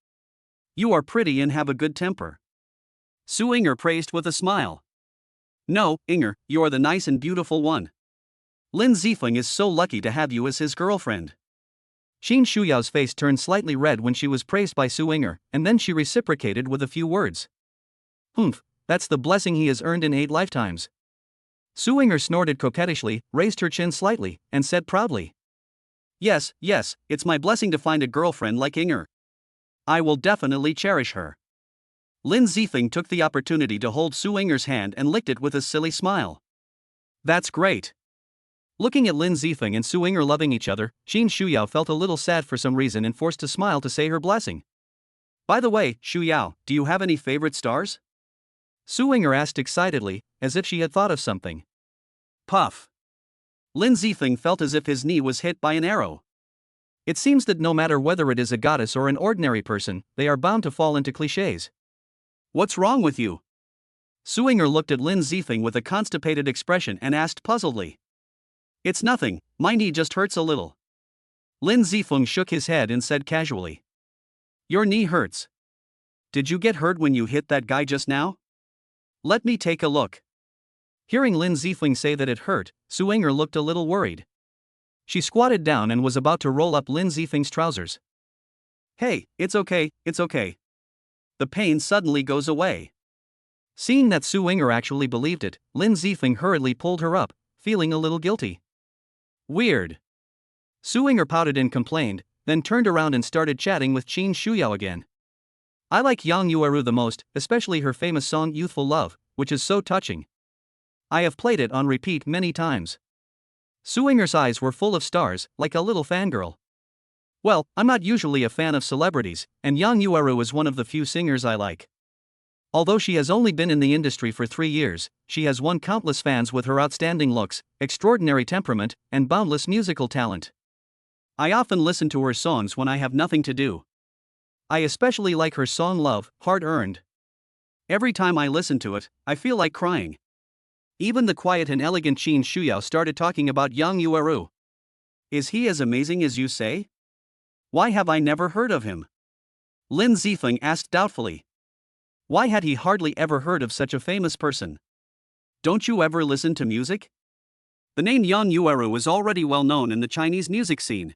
You are pretty and have a good temper. Su Ying'er praised with a smile. No, Ying'er, you are the nice and beautiful one. Lin Zifeng is so lucky to have you as his girlfriend. Qin Shuyao's face turned slightly red when she was praised by Su Ying'er, and then she reciprocated with a few words. Humph, that's the blessing he has earned in 8 lifetimes. Su Ying'er snorted coquettishly, raised her chin slightly, and said proudly. Yes, it's my blessing to find a girlfriend like Ying'er. I will definitely cherish her. Lin Zifeng took the opportunity to hold Su Ying'er's hand and licked it with a silly smile. That's great. Looking at Lin Zifeng and Su Ying'er loving each other, Qin Shuyao felt a little sad for some reason and forced a smile to say her blessing. By the way, Shuyao, do you have any favorite stars? Su Ying'er asked excitedly, as if she had thought of something. Puff. Lin Zifeng felt as if his knee was hit by an arrow. It seems that no matter whether it is a goddess or an ordinary person, they are bound to fall into clichés. What's wrong with you? Suinger looked at Lin Zifeng with a constipated expression and asked puzzledly. It's nothing, my knee just hurts a little. Lin Zifeng shook his head and said casually. Your knee hurts. Did you get hurt when you hit that guy just now? Let me take a look. Hearing Lin Zifeng say that it hurt, Suinger looked a little worried. She squatted down and was about to roll up Lin Zifeng's trousers. Hey, it's okay, it's okay. The pain suddenly goes away. Seeing that Suinger actually believed it, Lin Zifeng hurriedly pulled her up, feeling a little guilty. Weird. Suinger pouted and complained, then turned around and started chatting with Qin Shuyao again. I like Yang Yueru the most, especially her famous song Youthful Love, which is so touching. I have played it on repeat many times. Suinger's eyes were full of stars, like a little fangirl. Well, I'm not usually a fan of celebrities, and Yang Yueru is one of the few singers I like. Although she has only been in the industry for 3 years, she has won countless fans with her outstanding looks, extraordinary temperament, and boundless musical talent. I often listen to her songs when I have nothing to do. I especially like her song Love, Hard Earned. Every time I listen to it, I feel like crying. Even the quiet and elegant Qin Shuyao started talking about Yang Yueru. Is he as amazing as you say? Why have I never heard of him? Lin Zifeng asked doubtfully. Why had he hardly ever heard of such a famous person? Don't you ever listen to music? The name Yang Yueru is already well known in the Chinese music scene.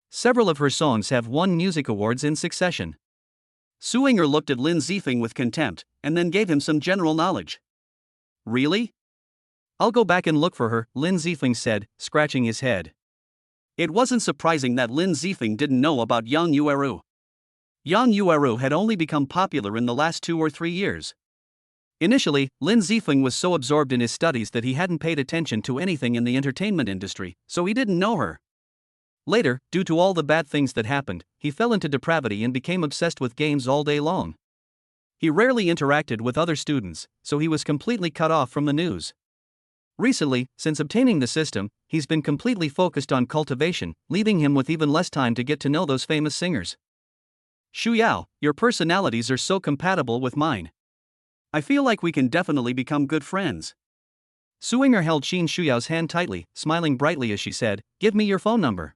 Several of her songs have won music awards in succession. Suinger looked at Lin Zifeng with contempt, and then gave him some general knowledge. Really? I'll go back and look for her, Lin Zifeng said, scratching his head. It wasn't surprising that Lin Zifeng didn't know about Yang Yueru. Yang Yueru had only become popular in the last 2 or 3 years. Initially, Lin Zifeng was so absorbed in his studies that he hadn't paid attention to anything in the entertainment industry, so he didn't know her. Later, due to all the bad things that happened, he fell into depravity and became obsessed with games all day long. He rarely interacted with other students, so he was completely cut off from the news. Recently, since obtaining the system, he's been completely focused on cultivation, leaving him with even less time to get to know those famous singers. Shuyao, your personalities are so compatible with mine. I feel like we can definitely become good friends. Suinger held Qin Shuyao's hand tightly, smiling brightly as she said, Give me your phone number.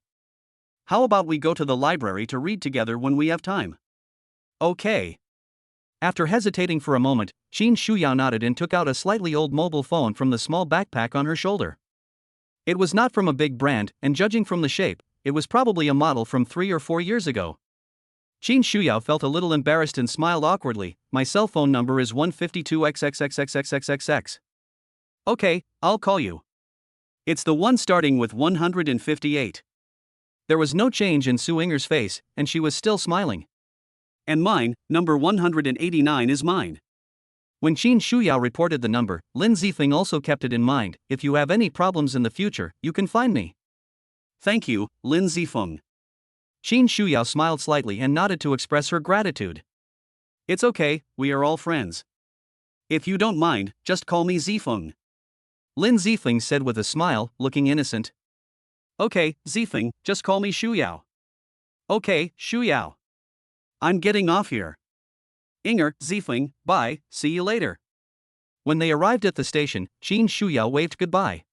How about we go to the library to read together when we have time? Okay. After hesitating for a moment, Qin Shuyao nodded and took out a slightly old mobile phone from the small backpack on her shoulder. It was not from a big brand, and judging from the shape, it was probably a model from 3 or 4 years ago. Qin Shuyao felt a little embarrassed and smiled awkwardly. My cell phone number is 152XXXXXXXX. Okay, I'll call you. It's the one starting with 158. There was no change in Suinger's face, and she was still smiling. And mine, number 189 is mine. When Qin Shuyao reported the number, Lin Zifeng also kept it in mind. If you have any problems in the future, you can find me. Thank you, Lin Zifeng. Qin Shuyao smiled slightly and nodded to express her gratitude. It's okay, we are all friends. If you don't mind, just call me Zifeng. Lin Zifeng said with a smile, looking innocent. Okay, Zifeng, just call me Shuyao. Okay, Shuyao. I'm getting off here. Inger, Zifeng, bye, see you later. When they arrived at the station, Qin Shuyao waved goodbye.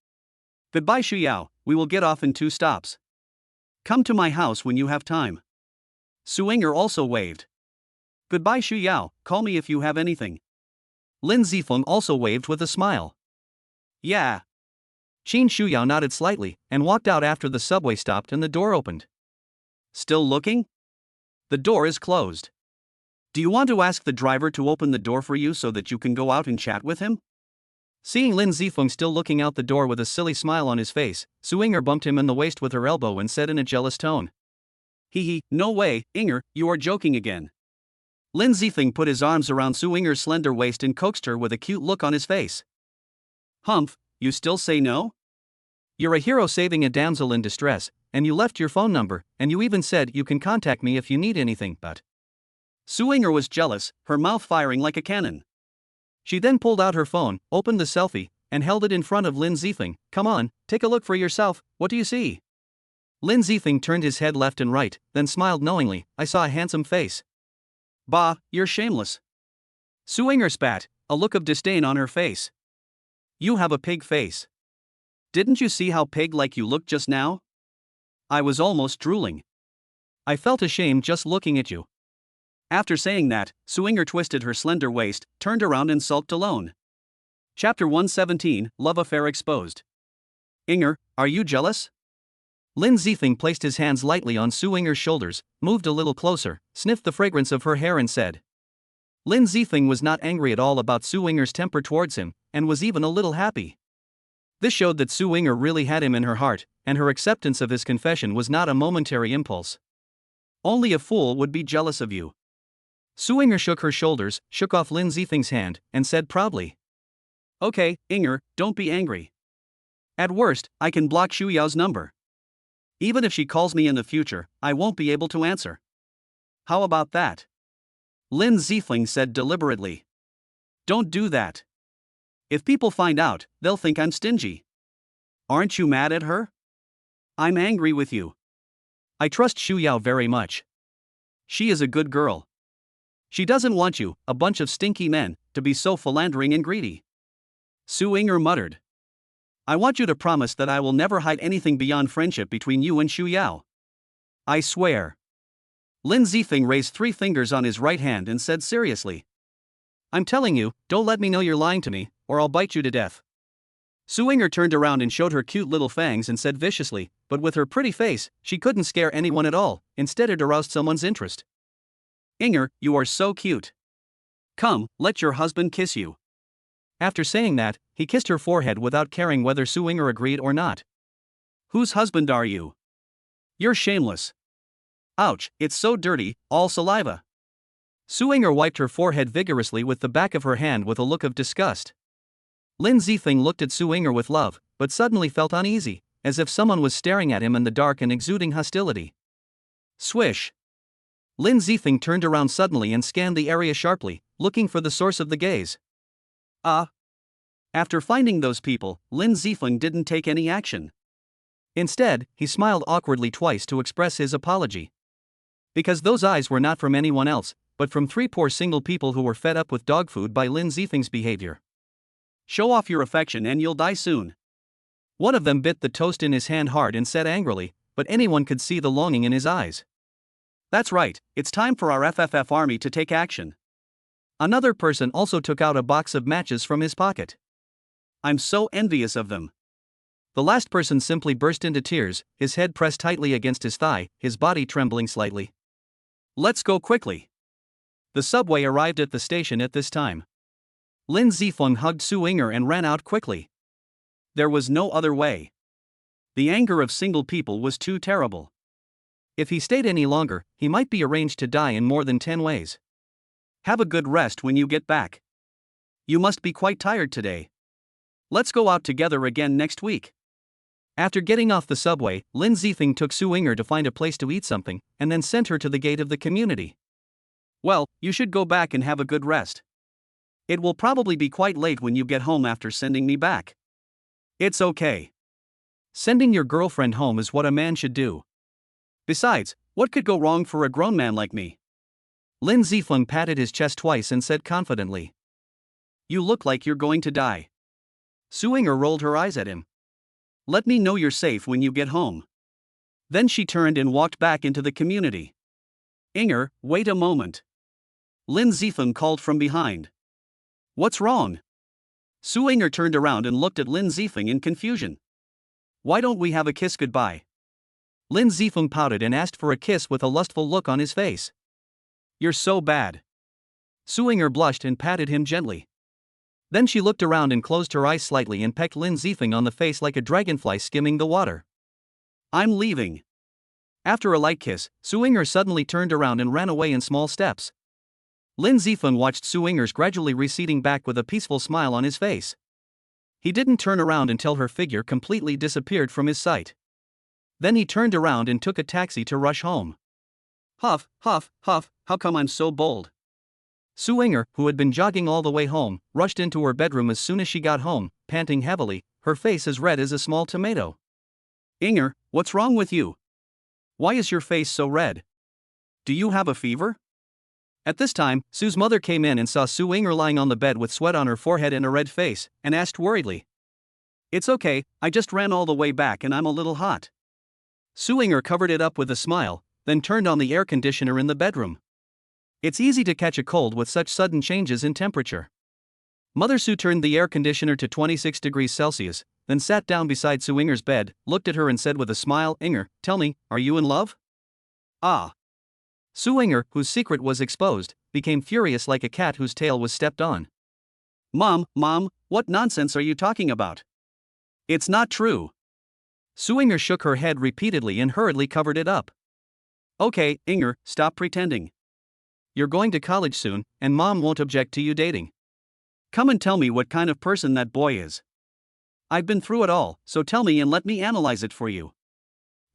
Goodbye Shuyao, we will get off in 2 stops. Come to my house when you have time. Suinger also waved. Goodbye Shuyao, call me if you have anything. Lin Zifeng also waved with a smile. Yeah. Qin Shuyao nodded slightly, and walked out after the subway stopped and the door opened. Still looking? The door is closed. Do you want to ask the driver to open the door for you so that you can go out and chat with him? Seeing Lin Zifeng still looking out the door with a silly smile on his face, Suinger bumped him in the waist with her elbow and said in a jealous tone. Hee, no way, Inger, you are joking again. Lin Zifeng put his arms around Suinger's slender waist and coaxed her with a cute look on his face. Humph, you still say no? You're a hero saving a damsel in distress, and you left your phone number, and you even said you can contact me if you need anything, but... Suinger was jealous, her mouth firing like a cannon. She then pulled out her phone, opened the selfie, and held it in front of Lin Zifeng. Come on, take a look for yourself, what do you see? Lin Zifeng turned his head left and right, then smiled knowingly. I saw a handsome face. Bah, you're shameless. Su Yinger spat, a look of disdain on her face. You have a pig face. Didn't you see how pig-like you looked just now? I was almost drooling. I felt ashamed just looking at you. After saying that, Su Yinger twisted her slender waist, turned around and sulked alone. Chapter 117, Love Affair Exposed. Yinger, are you jealous? Lin Zifeng placed his hands lightly on Su Yinger's shoulders, moved a little closer, sniffed the fragrance of her hair and said. Lin Zifeng was not angry at all about Su Yinger's temper towards him, and was even a little happy. This showed that Su Yinger really had him in her heart, and her acceptance of his confession was not a momentary impulse. Only a fool would be jealous of you. Su Yinger shook her shoulders, shook off Lin Zifeng's hand, and said proudly. Okay, Yinger, don't be angry. At worst, I can block Xu Yao's number. Even if she calls me in the future, I won't be able to answer. How about that? Lin Zifeng said deliberately. Don't do that. If people find out, they'll think I'm stingy. Aren't you mad at her? I'm angry with you. I trust Xu Yao very much. She is a good girl. She doesn't want you, a bunch of stinky men, to be so philandering and greedy. Su Yinger muttered. I want you to promise that I will never hide anything beyond friendship between you and Xu Yao. I swear. Lin Zifeng raised 3 fingers on his right hand and said seriously. I'm telling you, don't let me know you're lying to me, or I'll bite you to death. Su Yinger turned around and showed her cute little fangs and said viciously, but with her pretty face, she couldn't scare anyone at all. Instead it aroused someone's interest. Yinger, you are so cute. Come, let your husband kiss you. After saying that, he kissed her forehead without caring whether Su Yinger agreed or not. Whose husband are you? You're shameless. Ouch, it's so dirty, all saliva. Su Yinger wiped her forehead vigorously with the back of her hand with a look of disgust. Lin Zifeng looked at Su Yinger with love, but suddenly felt uneasy, as if someone was staring at him in the dark and exuding hostility. Swish. Lin Zifeng turned around suddenly and scanned the area sharply, looking for the source of the gaze. After finding those people, Lin Zifeng didn't take any action. Instead, he smiled awkwardly twice to express his apology. Because those eyes were not from anyone else, but from 3 poor single people who were fed up with dog food by Lin Zifeng's behavior. Show off your affection and you'll die soon. One of them bit the toast in his hand hard and said angrily, but anyone could see the longing in his eyes. That's right, it's time for our FFF army to take action. Another person also took out a box of matches from his pocket. I'm so envious of them. The last person simply burst into tears, his head pressed tightly against his thigh, his body trembling slightly. Let's go quickly. The subway arrived at the station at this time. Lin Zifeng hugged Su Yinger and ran out quickly. There was no other way. The anger of single people was too terrible. If he stayed any longer, he might be arranged to die in more than 10 ways. Have a good rest when you get back. You must be quite tired today. Let's go out together again next week. After getting off the subway, Lin Zifeng took Su Yinger to find a place to eat something, and then sent her to the gate of the community. Well, you should go back and have a good rest. It will probably be quite late when you get home after sending me back. It's okay. Sending your girlfriend home is what a man should do. Besides, what could go wrong for a grown man like me? Lin Zifeng patted his chest twice and said confidently. You look like you're going to die. Su Yinger rolled her eyes at him. Let me know you're safe when you get home. Then she turned and walked back into the community. Yinger, wait a moment. Lin Zifeng called from behind. What's wrong? Su Yinger turned around and looked at Lin Zifeng in confusion. Why don't we have a kiss goodbye? Lin Zifeng pouted and asked for a kiss with a lustful look on his face. You're so bad. Su Yinger blushed and patted him gently. Then she looked around and closed her eyes slightly and pecked Lin Zifeng on the face like a dragonfly skimming the water. I'm leaving. After a light kiss, Su Yinger suddenly turned around and ran away in small steps. Lin Zifeng watched Su Yinger's gradually receding back with a peaceful smile on his face. He didn't turn around until her figure completely disappeared from his sight. Then he turned around and took a taxi to rush home. Huff, huff, huff, how come I'm so bold? Su Yinger, who had been jogging all the way home, rushed into her bedroom as soon as she got home, panting heavily, her face as red as a small tomato. Yinger, what's wrong with you? Why is your face so red? Do you have a fever? At this time, Sue's mother came in and saw Sue Inger lying on the bed with sweat on her forehead and a red face, and asked worriedly. It's okay, I just ran all the way back and I'm a little hot. Sue Inger covered it up with a smile, then turned on the air conditioner in the bedroom. It's easy to catch a cold with such sudden changes in temperature. Mother Sue turned the air conditioner to 26 degrees Celsius, then sat down beside Sue Inger's bed, looked at her and said with a smile, Inger, tell me, are you in love? Ah. Sue Inger, whose secret was exposed, became furious like a cat whose tail was stepped on. Mom, what nonsense are you talking about? It's not true. Sue Inger shook her head repeatedly and hurriedly covered it up. Okay, Inger, stop pretending. You're going to college soon, and Mom won't object to you dating. Come and tell me what kind of person that boy is. I've been through it all, so tell me and let me analyze it for you.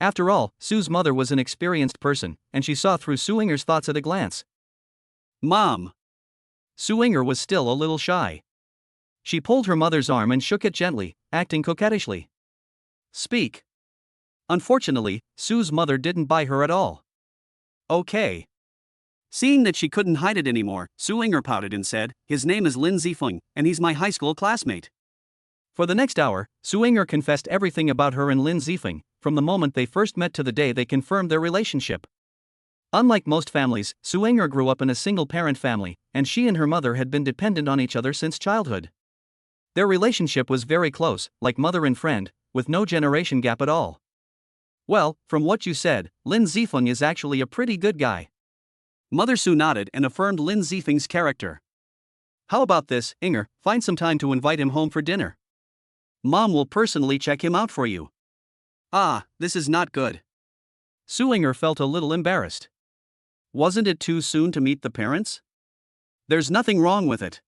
After all, Sue's mother was an experienced person, and she saw through Sue Inger's thoughts at a glance. Mom. Sue Inger was still a little shy. She pulled her mother's arm and shook it gently, acting coquettishly. Speak. Unfortunately, Sue's mother didn't buy her at all. Okay. Seeing that she couldn't hide it anymore, Sue Inger pouted and said, his name is Lin Zifeng, and he's my high school classmate. For the next hour, Sue Inger confessed everything about her and Lin Zifeng, from the moment they first met to the day they confirmed their relationship. Unlike most families, Sue Inger grew up in a single-parent family, and she and her mother had been dependent on each other since childhood. Their relationship was very close, like mother and friend, with no generation gap at all. Well, from what you said, Lin Zifeng is actually a pretty good guy. Mother Sue nodded and affirmed Lin Zifeng's character. How about this, Inger, find some time to invite him home for dinner. Mom will personally check him out for you. Ah, this is not good. Sue Inger felt a little embarrassed. Wasn't it too soon to meet the parents? There's nothing wrong with it.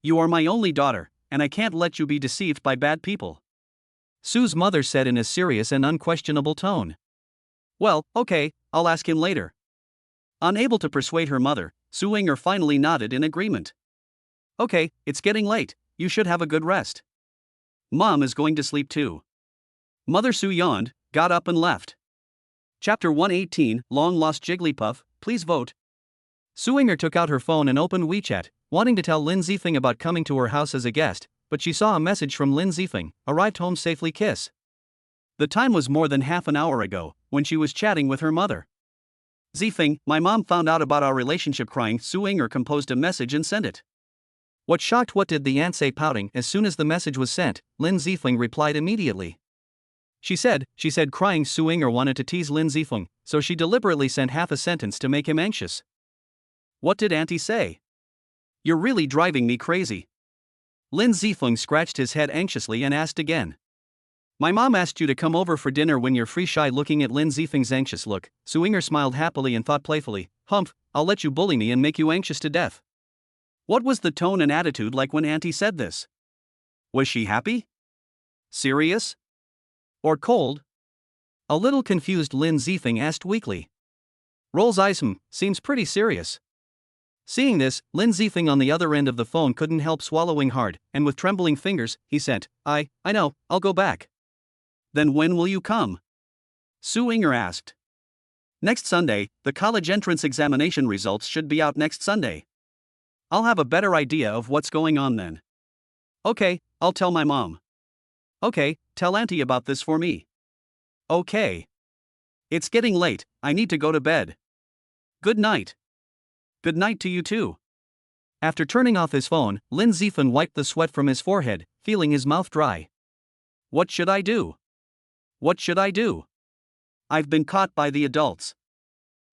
You are my only daughter, and I can't let you be deceived by bad people. Sue's mother said in a serious and unquestionable tone. Well, okay, I'll ask him later. Unable to persuade her mother, Sue Inger finally nodded in agreement. Okay, it's getting late, you should have a good rest. Mom is going to sleep too. Mother Sue yawned, got up and left. Chapter 118, Long Lost Jigglypuff, please vote. Sue Inger took out her phone and opened WeChat, wanting to tell Lin Zifeng about coming to her house as a guest, but she saw a message from Lin Zifeng, arrived home safely kiss. The time was more than half an hour ago, when she was chatting with her mother. Zifeng, my mom found out about our relationship crying. Sue Inger composed a message and sent it. What did the aunt say pouting? As soon as the message was sent, Lin Zifeng replied immediately. She said crying. Sue Inger wanted to tease Lin Zifeng, so she deliberately sent half a sentence to make him anxious. What did Auntie say? You're really driving me crazy. Lin Zifeng scratched his head anxiously and asked again. My mom asked you to come over for dinner when you're free. Shy looking at Lin Zifeng's anxious look, Sue Inger smiled happily and thought playfully, humph, I'll let you bully me and make you anxious to death. What was the tone and attitude like when Auntie said this? Was she happy? Serious? Or cold? A little confused, Lin Zifeng asked weakly. Rolls eyes. Seems pretty serious. Seeing this, Lin Zifeng on the other end of the phone couldn't help swallowing hard, and with trembling fingers, he sent, I know, I'll go back. Then when will you come? Sue Inger asked. Next Sunday. The college entrance examination results should be out next Sunday. I'll have a better idea of what's going on then. Okay, I'll tell my mom. Okay, tell Auntie about this for me. Okay. It's getting late, I need to go to bed. Good night. Good night to you too. After turning off his phone, Lin Zifeng wiped the sweat from his forehead, feeling his mouth dry. What should I do? What should I do? I've been caught by the adults.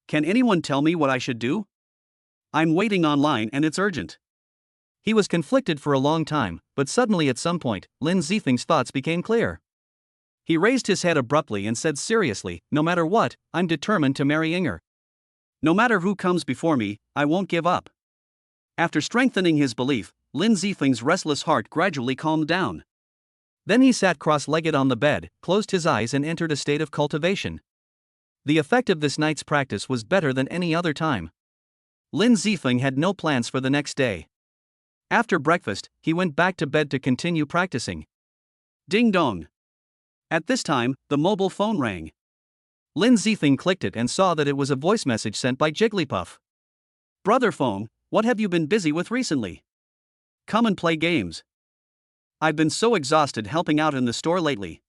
Can anyone tell me what I should do? I'm waiting online and it's urgent. He was conflicted for a long time, but suddenly at some point, Lin Zifeng's thoughts became clear. He raised his head abruptly and said seriously, no matter what, I'm determined to marry Inger. No matter who comes before me, I won't give up. After strengthening his belief, Lin Zifeng's restless heart gradually calmed down. Then he sat cross-legged on the bed, closed his eyes and entered a state of cultivation. The effect of this night's practice was better than any other time. Lin Zifeng had no plans for the next day. After breakfast, he went back to bed to continue practicing. Ding dong. At this time, the mobile phone rang. Lin Zifeng clicked it and saw that it was a voice message sent by Jigglypuff. Brother phone, what have you been busy with recently? Come and play games. I've been so exhausted helping out in the store lately.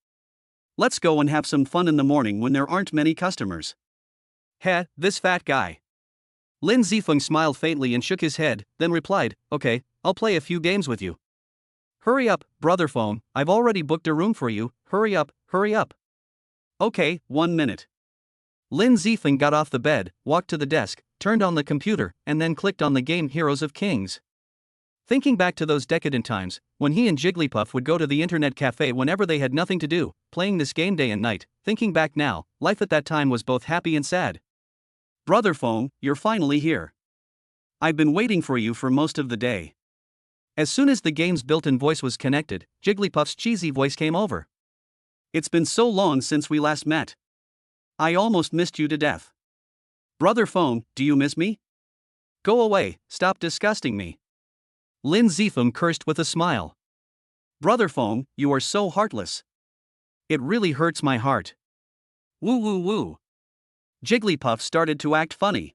Let's go and have some fun in the morning when there aren't many customers. Heh, this fat guy. Lin Zifeng smiled faintly and shook his head, then replied, okay, I'll play a few games with you. Hurry up, brother phone, I've already booked a room for you, hurry up, hurry up. Okay, 1 minute. Lin Zifeng got off the bed, walked to the desk, turned on the computer, and then clicked on the game Heroes of Kings. Thinking back to those decadent times, when he and Jigglypuff would go to the internet cafe whenever they had nothing to do, playing this game day and night, thinking back now, life at that time was both happy and sad. Brother phone, you're finally here. I've been waiting for you for most of the day. As soon as the game's built-in voice was connected, Jigglypuff's cheesy voice came over. It's been so long since we last met. I almost missed you to death. Brother phone, do you miss me? Go away, stop disgusting me. Lin Zifeng cursed with a smile. Brother phone, you are so heartless. It really hurts my heart. Woo woo woo. Jigglypuff started to act funny.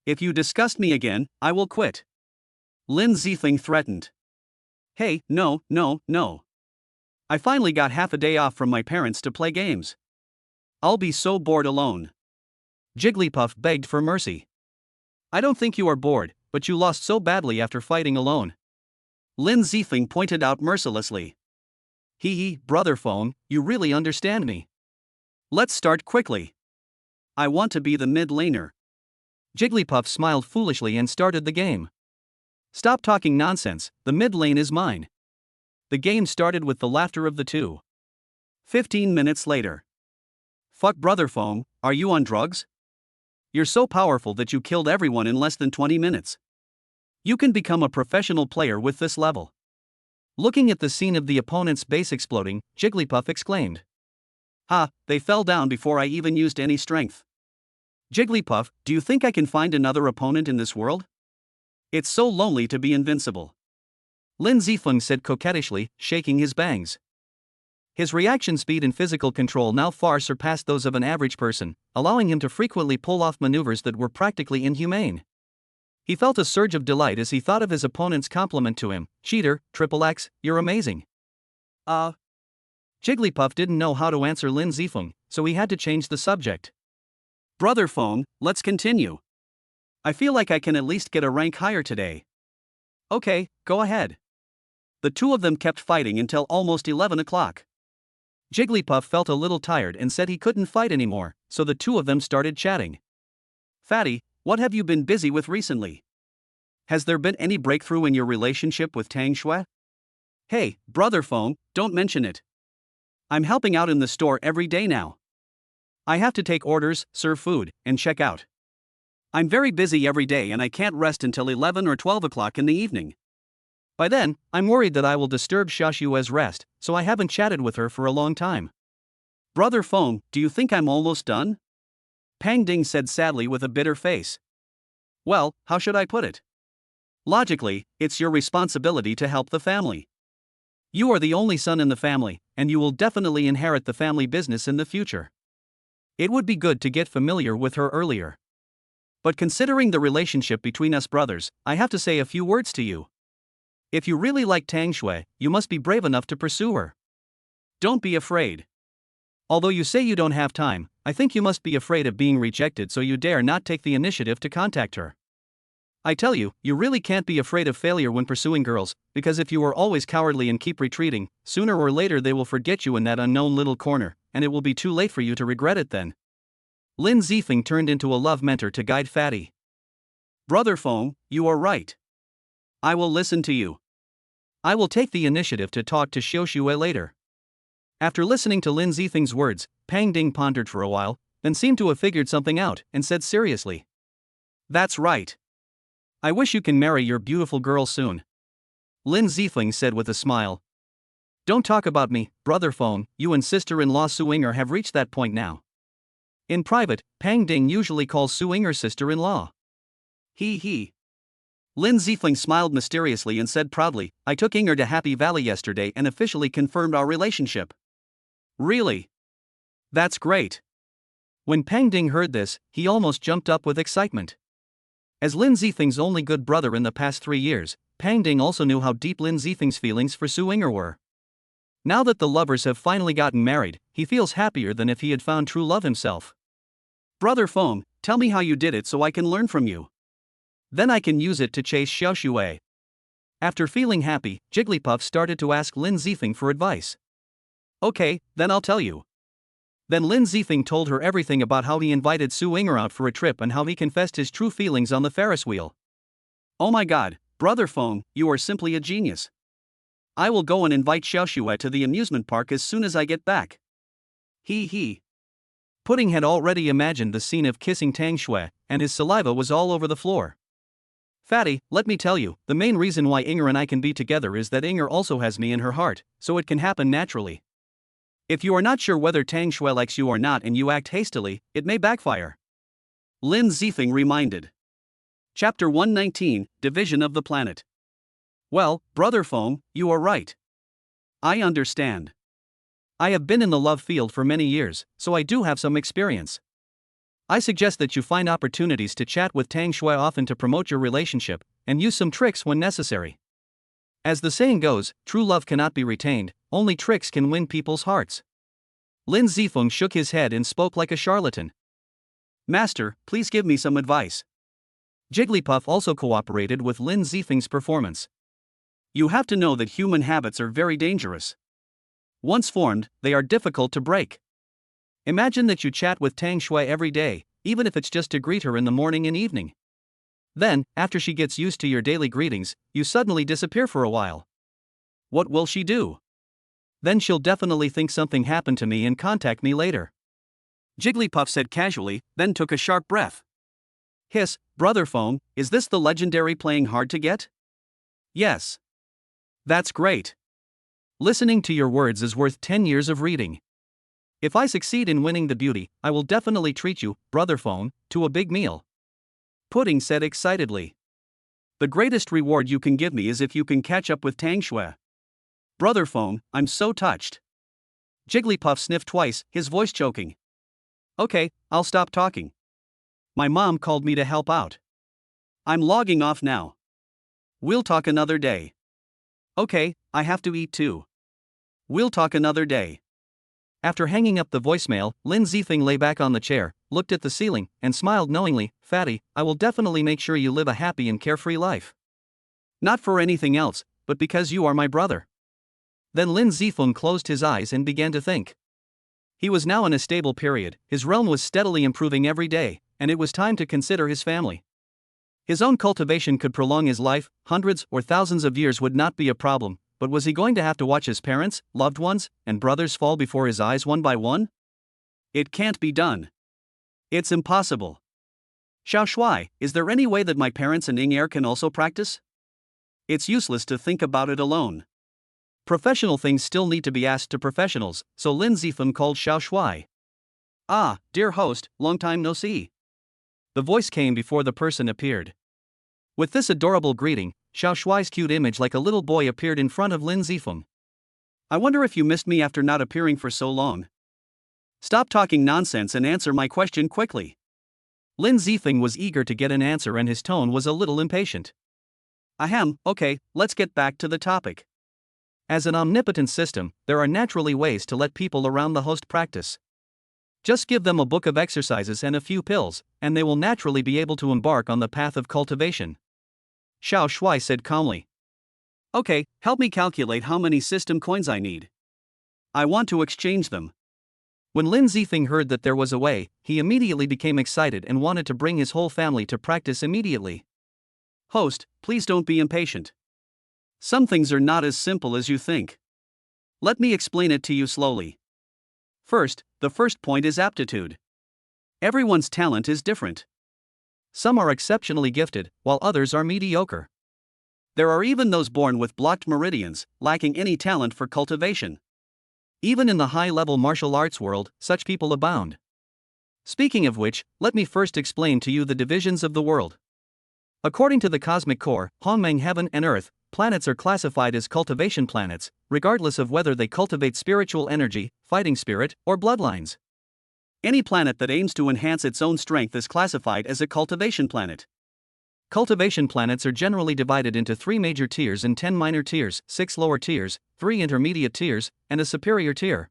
If you disgust me again, I will quit. Lin Zifeng threatened. Hey, no. I finally got half a day off from my parents to play games. I'll be so bored alone. Jigglypuff begged for mercy. I don't think you are bored, but you lost so badly after fighting alone. Lin Zifeng pointed out mercilessly. Hee, brother phone, you really understand me. Let's start quickly. I want to be the mid laner. Jigglypuff smiled foolishly and started the game. Stop talking nonsense, the mid lane is mine. The game started with the laughter of the two. 15 minutes later. Fuck brother phone, are you on drugs? You're so powerful that you killed everyone in less than 20 minutes. You can become a professional player with this level. Looking at the scene of the opponent's base exploding, Jigglypuff exclaimed. Ha, they fell down before I even used any strength. Jigglypuff, do you think I can find another opponent in this world? It's so lonely to be invincible. Lin Zifeng said coquettishly, shaking his bangs. His reaction speed and physical control now far surpassed those of an average person, allowing him to frequently pull off maneuvers that were practically inhumane. He felt a surge of delight as he thought of his opponent's compliment to him. Cheater, XXX, you're amazing. Jigglypuff didn't know how to answer Lin Zifeng, so he had to change the subject. Brother phone, let's continue. I feel like I can at least get a rank higher today. Okay, go ahead. The two of them kept fighting until almost 11 o'clock. Jigglypuff felt a little tired and said he couldn't fight anymore, so the two of them started chatting. Fatty, what have you been busy with recently? Has there been any breakthrough in your relationship with Tang Shui? Hey, brother phone, don't mention it. I'm helping out in the store every day now. I have to take orders, serve food, and check out. I'm very busy every day and I can't rest until 11 or 12 o'clock in the evening. By then, I'm worried that I will disturb Shashua's rest, so I haven't chatted with her for a long time. Brother phone, do you think I'm almost done? Pang Ding said sadly with a bitter face. Well, how should I put it? Logically, it's your responsibility to help the family. You are the only son in the family, and you will definitely inherit the family business in the future. It would be good to get familiar with her earlier. But considering the relationship between us brothers, I have to say a few words to you. If you really like Tang Shui, you must be brave enough to pursue her. Don't be afraid. Although you say you don't have time, I think you must be afraid of being rejected, so you dare not take the initiative to contact her. I tell you, you really can't be afraid of failure when pursuing girls, because if you are always cowardly and keep retreating, sooner or later they will forget you in that unknown little corner, and it will be too late for you to regret it then. Lin Zifeng turned into a love mentor to guide Fatty. Brother phone, you are right. I will listen to you. I will take the initiative to talk to Xiaoxue later. After listening to Lin Zifeng's words, Pang Ding pondered for a while, then seemed to have figured something out, and said seriously. That's right. I wish you can marry your beautiful girl soon. Lin Zifeng said with a smile. Don't talk about me, brother phone, you and sister-in-law Suinger have reached that point now. In private, Pang Ding usually calls Suinger sister-in-law. He. Lin Zifeng smiled mysteriously and said proudly, I took Inger to Happy Valley yesterday and officially confirmed our relationship. Really? That's great. When Pang Ding heard this, he almost jumped up with excitement. As Lin Zifeng's only good brother in the past 3 years, Pang Ding also knew how deep Lin Zifeng's feelings for Su Yinger were. Now that the lovers have finally gotten married, he feels happier than if he had found true love himself. Brother Feng, tell me how you did it so I can learn from you. Then I can use it to chase Xiao Shui. After feeling happy, Jigglypuff started to ask Lin Zifeng for advice. Okay, then I'll tell you. Then Lin Zifeng told her everything about how he invited Su Yinger out for a trip and how he confessed his true feelings on the Ferris wheel. Oh my god, Brother Feng, you are simply a genius. I will go and invite Xiao Shui to the amusement park as soon as I get back. He. Pudding had already imagined the scene of kissing Tang Shui, and his saliva was all over the floor. Fatty, let me tell you, the main reason why Inger and I can be together is that Inger also has me in her heart, so it can happen naturally. If you are not sure whether Tang Shui likes you or not and you act hastily, it may backfire. Lin Zifeng reminded. Chapter 119, Division of the Planet. Well, Brother Feng, you are right. I understand. I have been in the love field for many years, so I do have some experience. I suggest that you find opportunities to chat with Tang Shui often to promote your relationship, and use some tricks when necessary. As the saying goes, true love cannot be retained, only tricks can win people's hearts. Lin Zifeng shook his head and spoke like a charlatan. Master, please give me some advice. Jigglypuff also cooperated with Lin Zifeng's performance. You have to know that human habits are very dangerous. Once formed, they are difficult to break. Imagine that you chat with Tang Shui every day, even if it's just to greet her in the morning and evening. Then, after she gets used to your daily greetings, you suddenly disappear for a while. What will she do? Then she'll definitely think something happened to me and contact me later. Jigglypuff said casually, then took a sharp breath. Hiss, Brother Feng, is this the legendary playing hard to get? Yes. That's great. Listening to your words is worth 10 years of reading. If I succeed in winning the beauty, I will definitely treat you, Brother Feng, to a big meal. Pudding said excitedly. The greatest reward you can give me is if you can catch up with Tang Shui. Brother Feng, I'm so touched. Jigglypuff sniffed twice, his voice choking. Okay, I'll stop talking. My mom called me to help out. I'm logging off now. We'll talk another day. Okay, I have to eat too. We'll talk another day. After hanging up the voicemail, Lin Zifeng lay back on the chair, looked at the ceiling, and smiled knowingly. Fatty, I will definitely make sure you live a happy and carefree life. Not for anything else, but because you are my brother. Then Lin Zifeng closed his eyes and began to think. He was now in a stable period, his realm was steadily improving every day, and it was time to consider his family. His own cultivation could prolong his life, hundreds or thousands of years would not be a problem, but was he going to have to watch his parents, loved ones, and brothers fall before his eyes one by one? It can't be done. It's impossible. Xiao Shui, is there any way that my parents and Inger can also practice? It's useless to think about it alone. Professional things still need to be asked to professionals, so Lin Zifeng called Xiao Shui. Ah, dear host, long time no see. The voice came before the person appeared. With this adorable greeting, Xiao Shui's cute image like a little boy appeared in front of Lin Zifeng. I wonder if you missed me after not appearing for so long. Stop talking nonsense and answer my question quickly. Lin Zifeng was eager to get an answer and his tone was a little impatient. Ahem, okay, let's get back to the topic. As an omnipotent system, there are naturally ways to let people around the host practice. Just give them a book of exercises and a few pills, and they will naturally be able to embark on the path of cultivation. Xiao Shui said calmly. Okay, help me calculate how many system coins I need. I want to exchange them. When Lin Zifeng heard that there was a way, he immediately became excited and wanted to bring his whole family to practice immediately. Host, please don't be impatient. Some things are not as simple as you think. Let me explain it to you slowly. First, the first point is aptitude. Everyone's talent is different. Some are exceptionally gifted, while others are mediocre. There are even those born with blocked meridians, lacking any talent for cultivation. Even in the high-level martial arts world, such people abound. Speaking of which, let me first explain to you the divisions of the world. According to the cosmic core, Hongmeng Heaven and Earth, planets are classified as cultivation planets, regardless of whether they cultivate spiritual energy, fighting spirit, or bloodlines. Any planet that aims to enhance its own strength is classified as a cultivation planet. Cultivation planets are generally divided into 3 major tiers and 10 minor tiers, 6 lower tiers, 3 intermediate tiers, and a superior tier.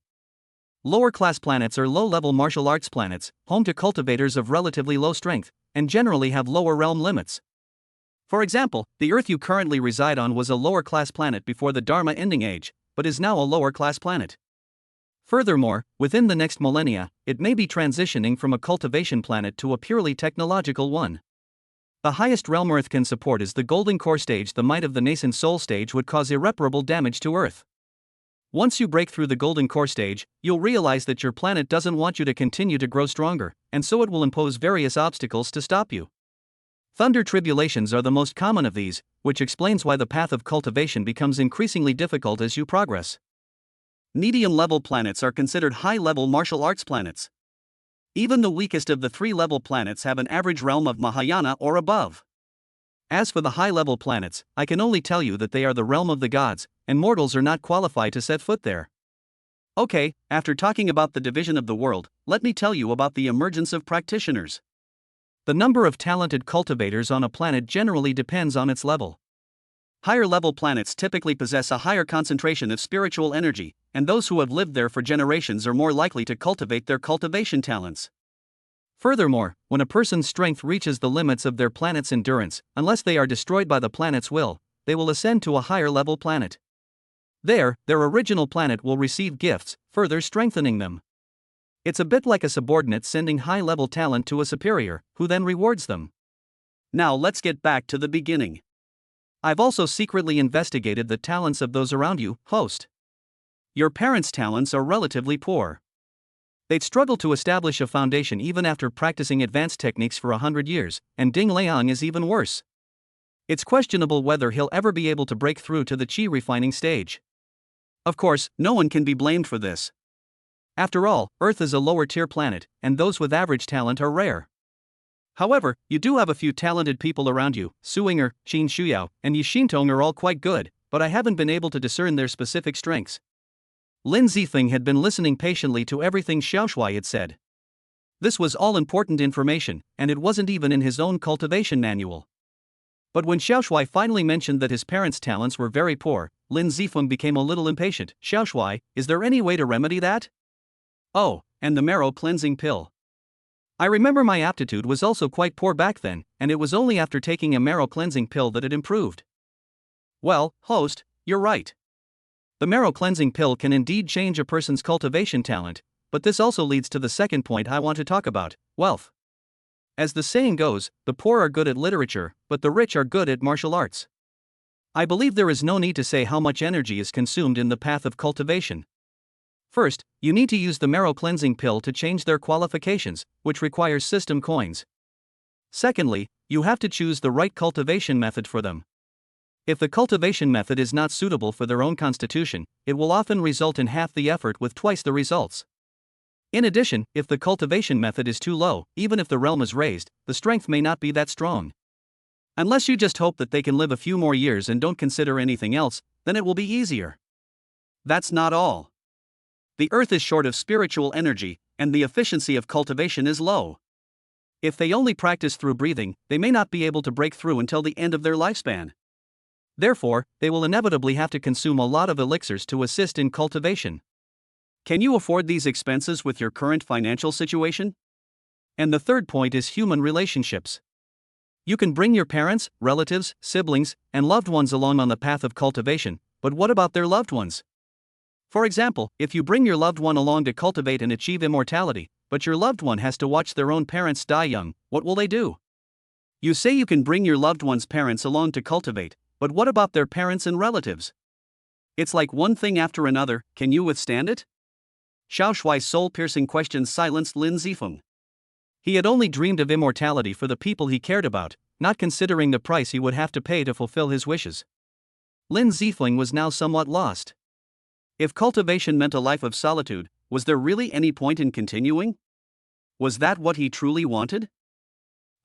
Lower class planets are low-level martial arts planets, home to cultivators of relatively low strength, and generally have lower realm limits. For example, the Earth you currently reside on was a lower class planet before the Dharma ending age, but is now a lower class planet. Furthermore, within the next millennia, it may be transitioning from a cultivation planet to a purely technological one. The highest realm Earth can support is the Golden Core stage. The might of the nascent soul stage would cause irreparable damage to Earth. Once you break through the Golden Core stage, you'll realize that your planet doesn't want you to continue to grow stronger, and so it will impose various obstacles to stop you. Thunder tribulations are the most common of these, which explains why the path of cultivation becomes increasingly difficult as you progress. Medium-level planets are considered high-level martial arts planets. Even the weakest of the 3-level planets have an average realm of Mahayana or above. As for the high-level planets, I can only tell you that they are the realm of the gods, and mortals are not qualified to set foot there. Okay, after talking about the division of the world, let me tell you about the emergence of practitioners. The number of talented cultivators on a planet generally depends on its level. Higher-level planets typically possess a higher concentration of spiritual energy, and those who have lived there for generations are more likely to cultivate their cultivation talents. Furthermore, when a person's strength reaches the limits of their planet's endurance, unless they are destroyed by the planet's will, they will ascend to a higher-level planet. There, their original planet will receive gifts, further strengthening them. It's a bit like a subordinate sending high-level talent to a superior, who then rewards them. Now let's get back to the beginning. I've also secretly investigated the talents of those around you, host. Your parents' talents are relatively poor. They'd struggle to establish a foundation even after practicing advanced techniques for 100 years, and Ding Liang is even worse. It's questionable whether he'll ever be able to break through to the qi refining stage. Of course, no one can be blamed for this. After all, Earth is a lower-tier planet, and those with average talent are rare. However, you do have a few talented people around you. Suinger, Qin Shuyao, and Yixintong are all quite good, but I haven't been able to discern their specific strengths. Lin Zifeng had been listening patiently to everything Xiaoshui had said. This was all important information, and it wasn't even in his own cultivation manual. But when Xiaoshui finally mentioned that his parents' talents were very poor, Lin Zifeng became a little impatient. Xiaoshui, is there any way to remedy that? Oh, and the marrow cleansing pill. I remember my aptitude was also quite poor back then, and it was only after taking a marrow cleansing pill that it improved. Well, host, you're right. The marrow cleansing pill can indeed change a person's cultivation talent, but this also leads to the second point I want to talk about: wealth. As the saying goes, the poor are good at literature, but the rich are good at martial arts. I believe there is no need to say how much energy is consumed in the path of cultivation. First, you need to use the marrow cleansing pill to change their qualifications, which requires system coins. Secondly, you have to choose the right cultivation method for them. If the cultivation method is not suitable for their own constitution, it will often result in half the effort with twice the results. In addition, if the cultivation method is too low, even if the realm is raised, the strength may not be that strong. Unless you just hope that they can live a few more years and don't consider anything else, then it will be easier. That's not all. The Earth is short of spiritual energy, and the efficiency of cultivation is low. If they only practice through breathing, they may not be able to break through until the end of their lifespan. Therefore, they will inevitably have to consume a lot of elixirs to assist in cultivation. Can you afford these expenses with your current financial situation? And the third point is human relationships. You can bring your parents, relatives, siblings, and loved ones along on the path of cultivation, but what about their loved ones? For example, if you bring your loved one along to cultivate and achieve immortality, but your loved one has to watch their own parents die young, what will they do? You say you can bring your loved one's parents along to cultivate, but what about their parents and relatives? It's like one thing after another. Can you withstand it? Xiaoshui's soul-piercing questions silenced Lin Zifeng. He had only dreamed of immortality for the people he cared about, not considering the price he would have to pay to fulfill his wishes. Lin Zifeng was now somewhat lost. If cultivation meant a life of solitude, was there really any point in continuing? Was that what he truly wanted?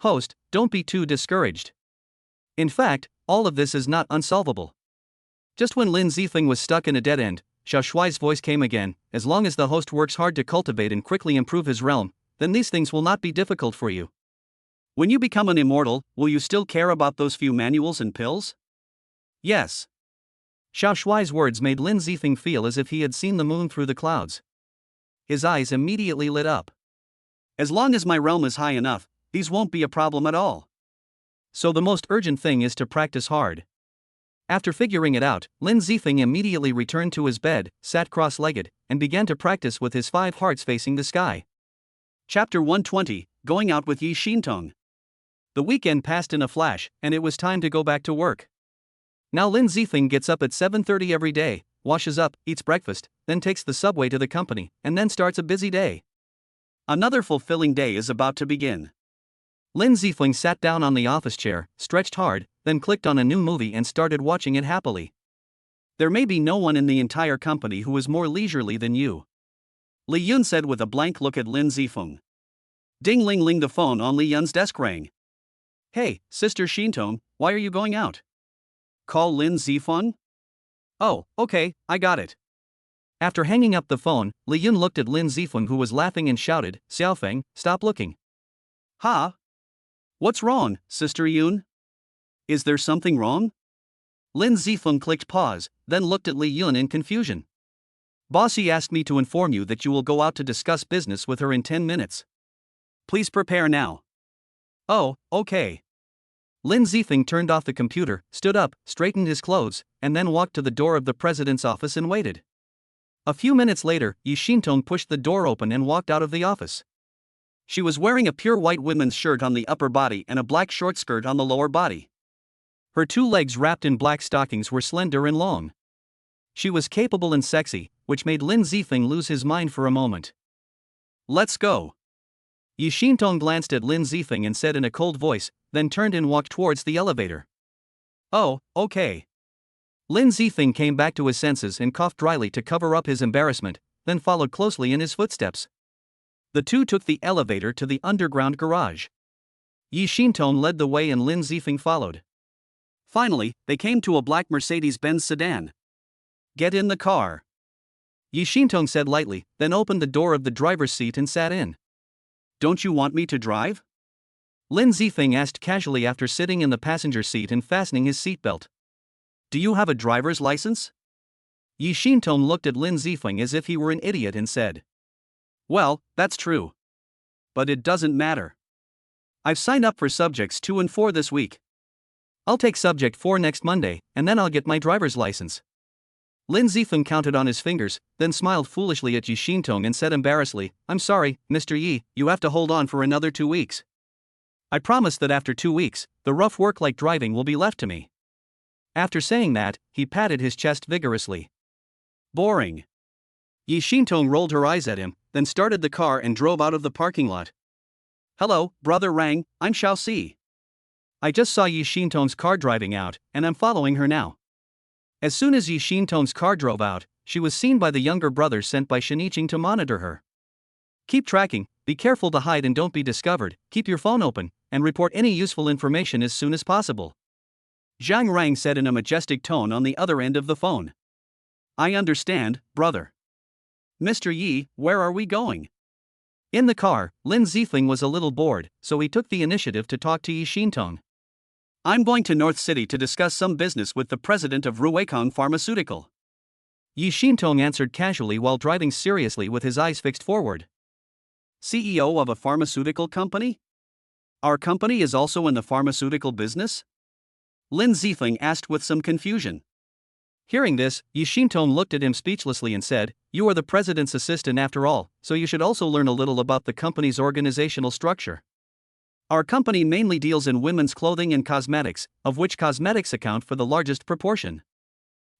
Host, don't be too discouraged. In fact, all of this is not unsolvable. Just when Lin Zifeng was stuck in a dead end, Xiao Shuai's voice came again, as long as the host works hard to cultivate and quickly improve his realm, then these things will not be difficult for you. When you become an immortal, will you still care about those few manuals and pills? Yes. Xiao Shuai's words made Lin Zifeng feel as if he had seen the moon through the clouds. His eyes immediately lit up. As long as my realm is high enough, these won't be a problem at all. So the most urgent thing is to practice hard. After figuring it out, Lin Zifeng immediately returned to his bed, sat cross-legged, and began to practice with his 5 hearts facing the sky. Chapter 120, Going Out with Yi Xintong. The weekend passed in a flash, and it was time to go back to work. Now Lin Zifeng gets up at 7:30 every day, washes up, eats breakfast, then takes the subway to the company, and then starts a busy day. Another fulfilling day is about to begin. Lin Zifeng sat down on the office chair, stretched hard, then clicked on a new movie and started watching it happily. There may be no one in the entire company who is more leisurely than you, Li Yun said with a blank look at Lin Zifeng. Ding-ling-ling, the phone on Li Yun's desk rang. Hey, Sister Xintong, why are you going out? Call Lin Zifeng? Oh, okay, I got it. After hanging up the phone, Li Yun looked at Lin Zifeng, who was laughing, and shouted, Xiaofeng, stop looking. Huh? What's wrong, Sister Yun? Is there something wrong? Lin Zifeng clicked pause, then looked at Li Yun in confusion. Bossy asked me to inform you that you will go out to discuss business with her in 10 minutes. Please prepare now. Oh, okay. Lin Zifeng turned off the computer, stood up, straightened his clothes, and then walked to the door of the president's office and waited. A few minutes later, Yi Xintong pushed the door open and walked out of the office. She was wearing a pure white women's shirt on the upper body and a black short skirt on the lower body. Her 2 legs wrapped in black stockings were slender and long. She was capable and sexy, which made Lin Zifeng lose his mind for a moment. Let's go. Yi Xintong glanced at Lin Zifeng and said in a cold voice, then turned and walked towards the elevator. Oh, okay. Lin Zifeng came back to his senses and coughed dryly to cover up his embarrassment, then followed closely in his footsteps. The two took the elevator to the underground garage. Yi Xintong led the way and Lin Zifeng followed. Finally, they came to a black Mercedes-Benz sedan. Get in the car. Yi Xintong said lightly, then opened the door of the driver's seat and sat in. Don't you want me to drive? Lin Zifeng asked casually after sitting in the passenger seat and fastening his seatbelt. Do you have a driver's license? Yi Xintong looked at Lin Zifeng as if he were an idiot and said. Well, that's true. But it doesn't matter. I've signed up for subjects 2 and 4 this week. I'll take subject 4 next Monday, and then I'll get my driver's license. Lin Zifeng counted on his fingers, then smiled foolishly at Yi Xintong and said embarrassedly, I'm sorry, Mr. Yi, you have to hold on for another 2 weeks. I promise that after 2 weeks, the rough work like driving will be left to me. After saying that, he patted his chest vigorously. Boring. Yi Xintong rolled her eyes at him, then started the car and drove out of the parking lot. Hello, Brother Rang, I'm Xiao Si. I just saw Yi Xintong's car driving out, and I'm following her now. As soon as Yi Xintong's car drove out, she was seen by the younger brother sent by Shiniching to monitor her. Keep tracking, be careful to hide and don't be discovered, keep your phone open, and report any useful information as soon as possible. Zhang Rang said in a majestic tone on the other end of the phone. I understand, brother. Mr. Yi, where are we going? In the car, Lin Zifeng was a little bored, so he took the initiative to talk to Yi Xintong. I'm going to North City to discuss some business with the president of Ruweikong Pharmaceutical. Yi Xintong answered casually while driving seriously with his eyes fixed forward. CEO of a pharmaceutical company? Our company is also in the pharmaceutical business? Lin Zifeng asked with some confusion. Hearing this, Yi Xintong looked at him speechlessly and said, You are the president's assistant after all, so you should also learn a little about the company's organizational structure. Our company mainly deals in women's clothing and cosmetics, of which cosmetics account for the largest proportion.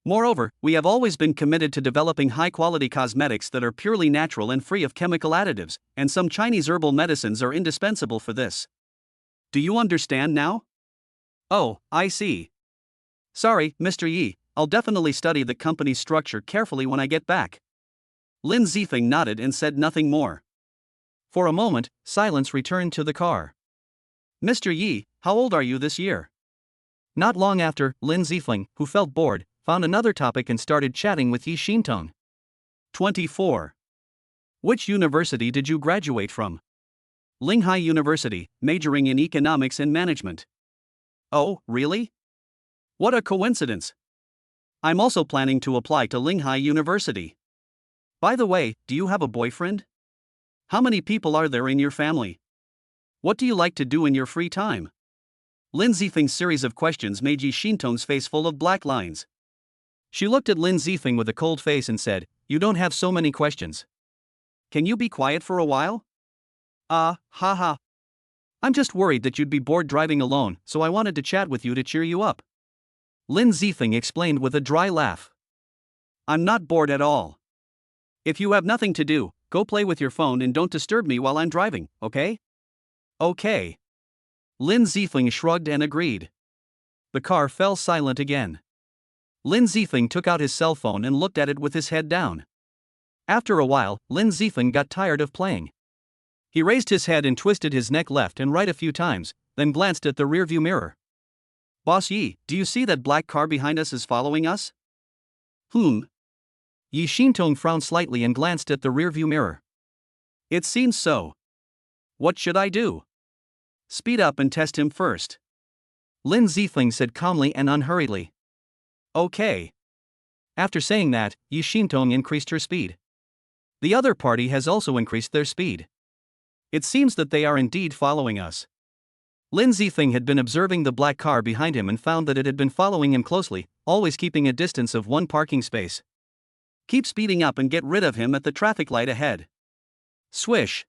Moreover, we have always been committed to developing high-quality cosmetics that are purely natural and free of chemical additives, and some Chinese herbal medicines are indispensable for this. Do you understand now? Oh, I see. Sorry, Mr. Yi, I'll definitely study the company's structure carefully when I get back. Lin Zifeng nodded and said nothing more. For a moment, silence returned to the car. Mr. Yi, how old are you this year? Not long after, Lin Zifeng, who felt bored, found another topic and started chatting with Yi Xintong. 24. Which university did you graduate from? Linghai University, majoring in economics and management. Oh, really? What a coincidence. I'm also planning to apply to Linghai University. By the way, do you have a boyfriend? How many people are there in your family? What do you like to do in your free time? Lin Zifeng's series of questions made Yi Xintong's face full of black lines. She looked at Lin Zifeng with a cold face and said, "You don't have so many questions. Can you be quiet for a while? Haha. I'm just worried that you'd be bored driving alone, so I wanted to chat with you to cheer you up." Lin Zifeng explained with a dry laugh. I'm not bored at all. If you have nothing to do, go play with your phone and don't disturb me while I'm driving, okay? Okay. Lin Zifeng shrugged and agreed. The car fell silent again. Lin Zifeng took out his cell phone and looked at it with his head down. After a while, Lin Zifeng got tired of playing. He raised his head and twisted his neck left and right a few times, then glanced at the rearview mirror. Boss Yi, do you see that black car behind us is following us? Yi Xintong frowned slightly and glanced at the rearview mirror. It seems so. What should I do? Speed up and test him first. Lin Zifeng said calmly and unhurriedly. Okay. After saying that, Yi Xintong increased her speed. The other party has also increased their speed. It seems that they are indeed following us. Lin Zifeng had been observing the black car behind him and found that it had been following him closely, always keeping a distance of 1 parking space. Keep speeding up and get rid of him at the traffic light ahead. Swish.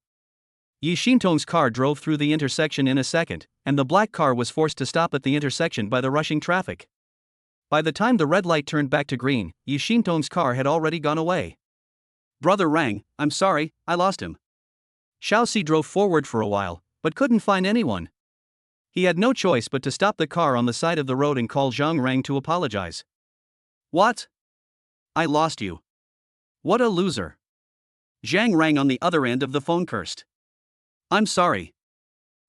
Yi Xintong's car drove through the intersection in a second, and the black car was forced to stop at the intersection by the rushing traffic. By the time the red light turned back to green, Yi Xintong's car had already gone away. Brother Rang, I'm sorry, I lost him. Xiaoxi drove forward for a while, but couldn't find anyone. He had no choice but to stop the car on the side of the road and call Zhang Rang to apologize. What? I lost you. What a loser. Zhang Rang on the other end of the phone cursed. I'm sorry.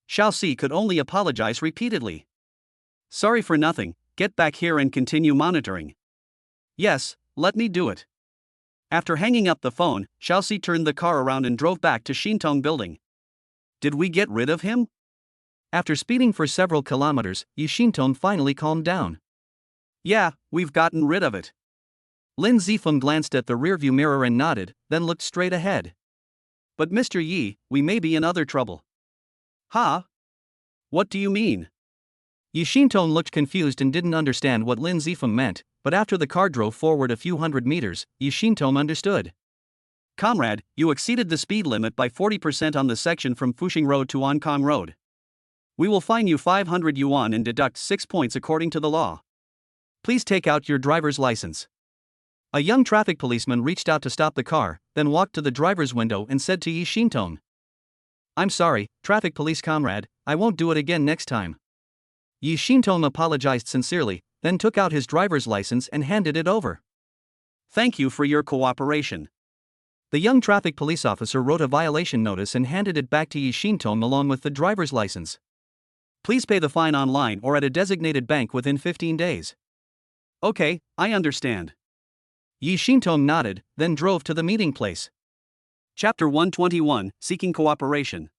Xiaoxi could only apologize repeatedly. Sorry for nothing, get back here and continue monitoring. Yes, let me do it. After hanging up the phone, Xiaoxi turned the car around and drove back to Xintong building. Did we get rid of him? After speeding for several kilometers, Yi Xintong finally calmed down. Yeah, we've gotten rid of it. Lin Zifeng glanced at the rearview mirror and nodded, then looked straight ahead. But Mr. Yi, we may be in other trouble. Huh? What do you mean? Yi Xintong looked confused and didn't understand what Lin Zifeng meant, but after the car drove forward a few hundred meters, Yi Xintong understood. Comrade, you exceeded the speed limit by 40% on the section from Fuxing Road to Ankang Road. We will fine you 500 yuan and deduct 6 points according to the law. Please take out your driver's license. A young traffic policeman reached out to stop the car, then walked to the driver's window and said to Yi Xintong, "I'm sorry, traffic police comrade, I won't do it again next time." Yi Xintong apologized sincerely, then took out his driver's license and handed it over. Thank you for your cooperation. The young traffic police officer wrote a violation notice and handed it back to Yi Xintong along with the driver's license. Please pay the fine online or at a designated bank within 15 days. Okay, I understand. Yi Xintong nodded, then drove to the meeting place. Chapter 121, Seeking Cooperation.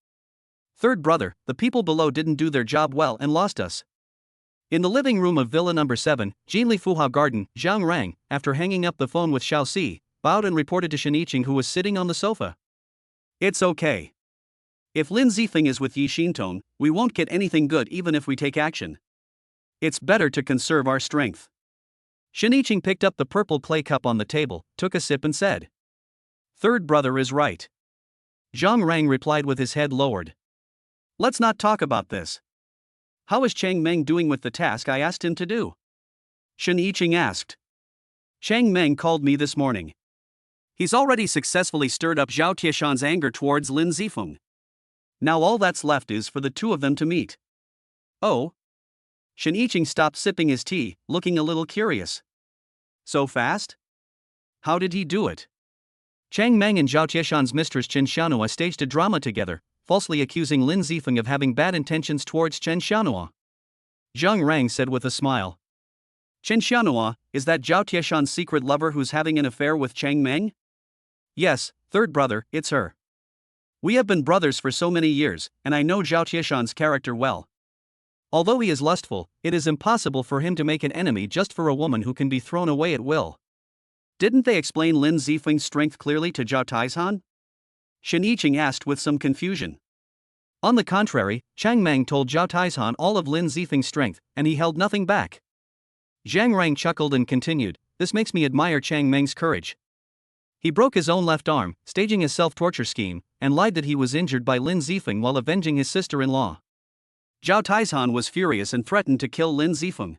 Third brother, the people below didn't do their job well and lost us. In the living room of Villa Number 7, Jinli Fuhao Garden, Zhang Rang, after hanging up the phone with Xiaoxi, bowed and reported to Shen Yiqing, who was sitting on the sofa. It's okay. If Lin Zifeng is with Yi Xintong, we won't get anything good even if we take action. It's better to conserve our strength. Shen Yiqing picked up the purple clay cup on the table, took a sip and said, "Third brother is right." Zhang Rang replied with his head lowered. Let's not talk about this. How is Chang Meng doing with the task I asked him to do? Shen Yiqing asked. Chang Meng called me this morning. He's already successfully stirred up Zhao Tieshan's anger towards Lin Zifeng. Now all that's left is for the two of them to meet. Oh? Shen Yiqing stopped sipping his tea, looking a little curious. So fast? How did he do it? Chang Meng and Zhao Tieshan's mistress Chen Xiaonua staged a drama together, falsely accusing Lin Zifeng of having bad intentions towards Chen Xiaonua. Zhang Rang said with a smile. Chen Xianhua, is that Zhao Tieshan's secret lover who's having an affair with Chang Meng? Yes, third brother, it's her. We have been brothers for so many years, and I know Zhao Tieshan's character well. Although he is lustful, it is impossible for him to make an enemy just for a woman who can be thrown away at will. Didn't they explain Lin Zifeng's strength clearly to Zhao Taishan? Shen Yiqing asked with some confusion. On the contrary, Chang Meng told Zhao Taishan all of Lin Zifeng's strength, and he held nothing back. Zhang Rang chuckled and continued, "This makes me admire Chang Meng's courage. He broke his own left arm, staging a self-torture scheme, and lied that he was injured by Lin Zifeng while avenging his sister-in-law." Zhao Taishan was furious and threatened to kill Lin Zifeng.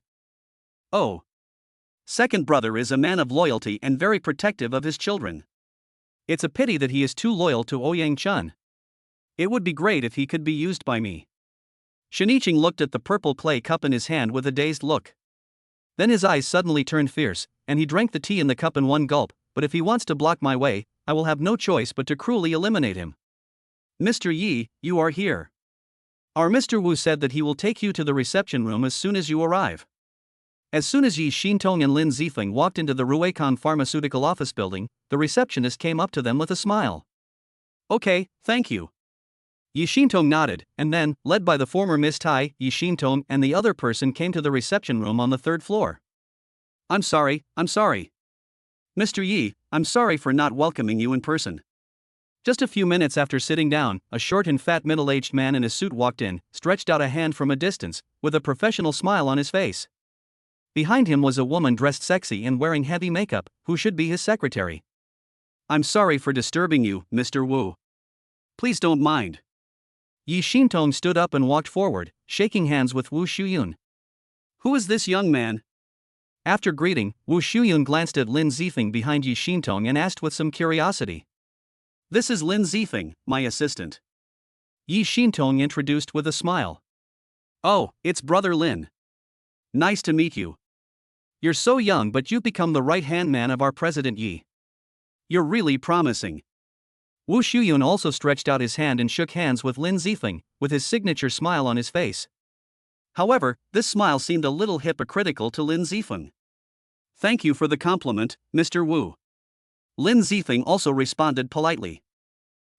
Oh. Second brother is a man of loyalty and very protective of his children. It's a pity that he is too loyal to Ouyang Chun. It would be great if he could be used by me. Shen Yiqing looked at the purple clay cup in his hand with a dazed look. Then his eyes suddenly turned fierce, and he drank the tea in the cup in one gulp. "But if he wants to block my way, I will have no choice but to cruelly eliminate him." "Mr. Yi, you are here. Our Mr. Wu said that he will take you to the reception room as soon as you arrive." As soon as Yi Xintong and Lin Zifeng walked into the Rueicon Pharmaceutical Office building, the receptionist came up to them with a smile. "Okay, thank you." Yi Xintong nodded, and then, led by the former Miss Tai, Yi Xintong and the other person came to the reception room on the third floor. I'm sorry. Mr. Yi, I'm sorry for not welcoming you in person." Just a few minutes after sitting down, a short and fat middle-aged man in a suit walked in, stretched out a hand from a distance, with a professional smile on his face. Behind him was a woman dressed sexy and wearing heavy makeup, who should be his secretary. "I'm sorry for disturbing you, Mr. Wu. Please don't mind." Yi Xintong stood up and walked forward, shaking hands with Wu Shuyun. "Who is this young man?" After greeting, Wu Shuyun glanced at Lin Zifeng behind Yi Xintong and asked with some curiosity. "This is Lin Zifeng, my assistant." Yi Xintong introduced with a smile. "Oh, it's Brother Lin. Nice to meet you. You're so young, but you've become the right-hand man of our President Yi. You're really promising." Wu Shuyun also stretched out his hand and shook hands with Lin Zifeng, with his signature smile on his face. However, this smile seemed a little hypocritical to Lin Zifeng. "Thank you for the compliment, Mr. Wu." Lin Zifeng also responded politely.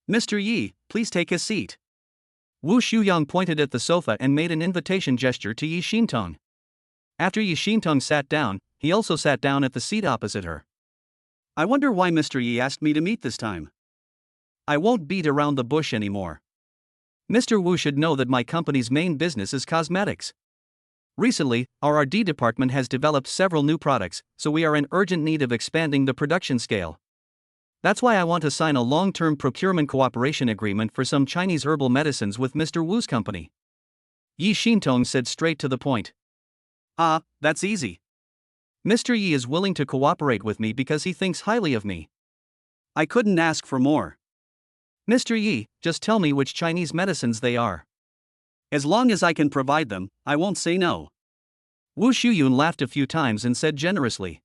"Mr. Yi, please take a seat." Wu Shuyang pointed at the sofa and made an invitation gesture to Yi Xintong. After Yi Xintong sat down, he also sat down at the seat opposite her. "I wonder why Mr. Yi asked me to meet this time. I won't beat around the bush anymore. Mr. Wu should know that my company's main business is cosmetics. Recently, our R&D department has developed several new products, so we are in urgent need of expanding the production scale. That's why I want to sign a long-term procurement cooperation agreement for some Chinese herbal medicines with Mr. Wu's company." Yi Xintong said straight to the point. "Ah, that's easy. Mr. Yi is willing to cooperate with me because he thinks highly of me. I couldn't ask for more." "Mr. Yi, just tell me which Chinese medicines they are. As long as I can provide them, I won't say no." Wu Shuyun laughed a few times and said generously.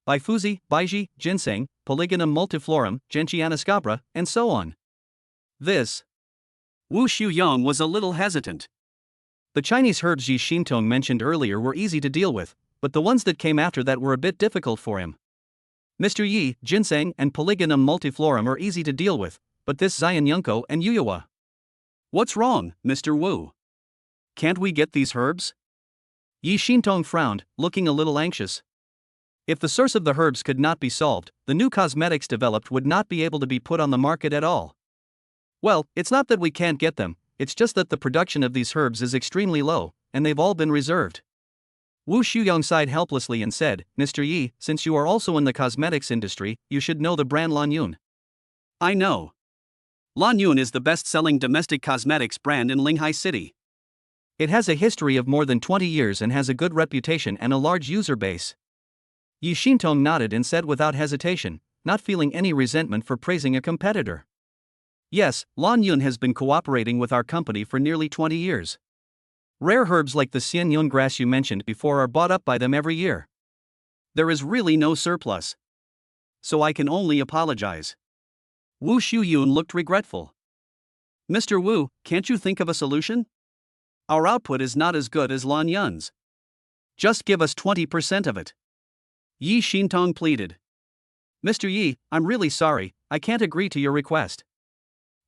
Bifuzi, Baiji, Ginseng, Polygonum multiflorum, Gentiana scabra, and so on. This. Wu Shuyang was a little hesitant. The Chinese herbs Yi Xintong mentioned earlier were easy to deal with, but the ones that came after that were a bit difficult for him. Mr. Yi, Ginseng, and Polygonum multiflorum are easy to deal with, but this Xian Yunko and Yuyawa. What's wrong, Mr. Wu? Can't we get these herbs? Yi Xintong frowned, looking a little anxious. If the source of the herbs could not be solved, the new cosmetics developed would not be able to be put on the market at all. Well, it's not that we can't get them, it's just that the production of these herbs is extremely low, and they've all been reserved. Wu Shuyang sighed helplessly and said, Mr. Yi, since you are also in the cosmetics industry, you should know the brand Lan Yun. I know. Lan Yun is the best-selling domestic cosmetics brand in Linghai City. It has a history of more than 20 years and has a good reputation and a large user base. Yi Xintong nodded and said without hesitation, not feeling any resentment for praising a competitor. Yes, Lan Yun has been cooperating with our company for nearly 20 years. Rare herbs like the Xian Yun grass you mentioned before are bought up by them every year. There is really no surplus. So I can only apologize. Wu Shuyun looked regretful. Mr. Wu, can't you think of a solution? Our output is not as good as Lan Yun's. Just give us 20% of it. Yi Xintong pleaded. Mr. Yi, I'm really sorry, I can't agree to your request.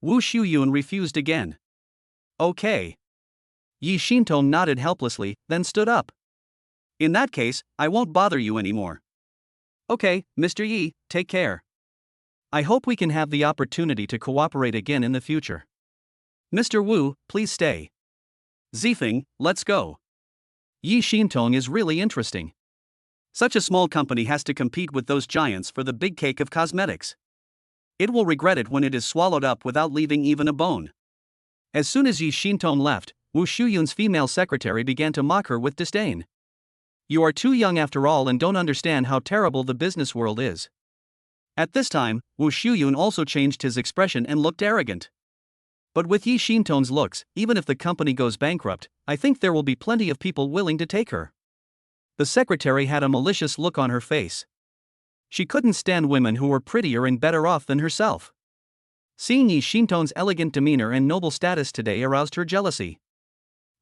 Wu Shuyun refused again. Okay. Yi Xintong nodded helplessly, then stood up. In that case, I won't bother you anymore. Okay, Mr. Yi, take care. I hope we can have the opportunity to cooperate again in the future. Mr. Wu, please stay. Zifeng, let's go. Yi Xintong is really interesting. Such a small company has to compete with those giants for the big cake of cosmetics. It will regret it when it is swallowed up without leaving even a bone. As soon as Yi Xintong left, Wu Shuyun's female secretary began to mock her with disdain. You are too young after all and don't understand how terrible the business world is. At this time, Wu Shuyun also changed his expression and looked arrogant. But with Yi Xintong's looks, even if the company goes bankrupt, I think there will be plenty of people willing to take her. The secretary had a malicious look on her face. She couldn't stand women who were prettier and better off than herself. Seeing Yi Xintong's elegant demeanor and noble status today aroused her jealousy.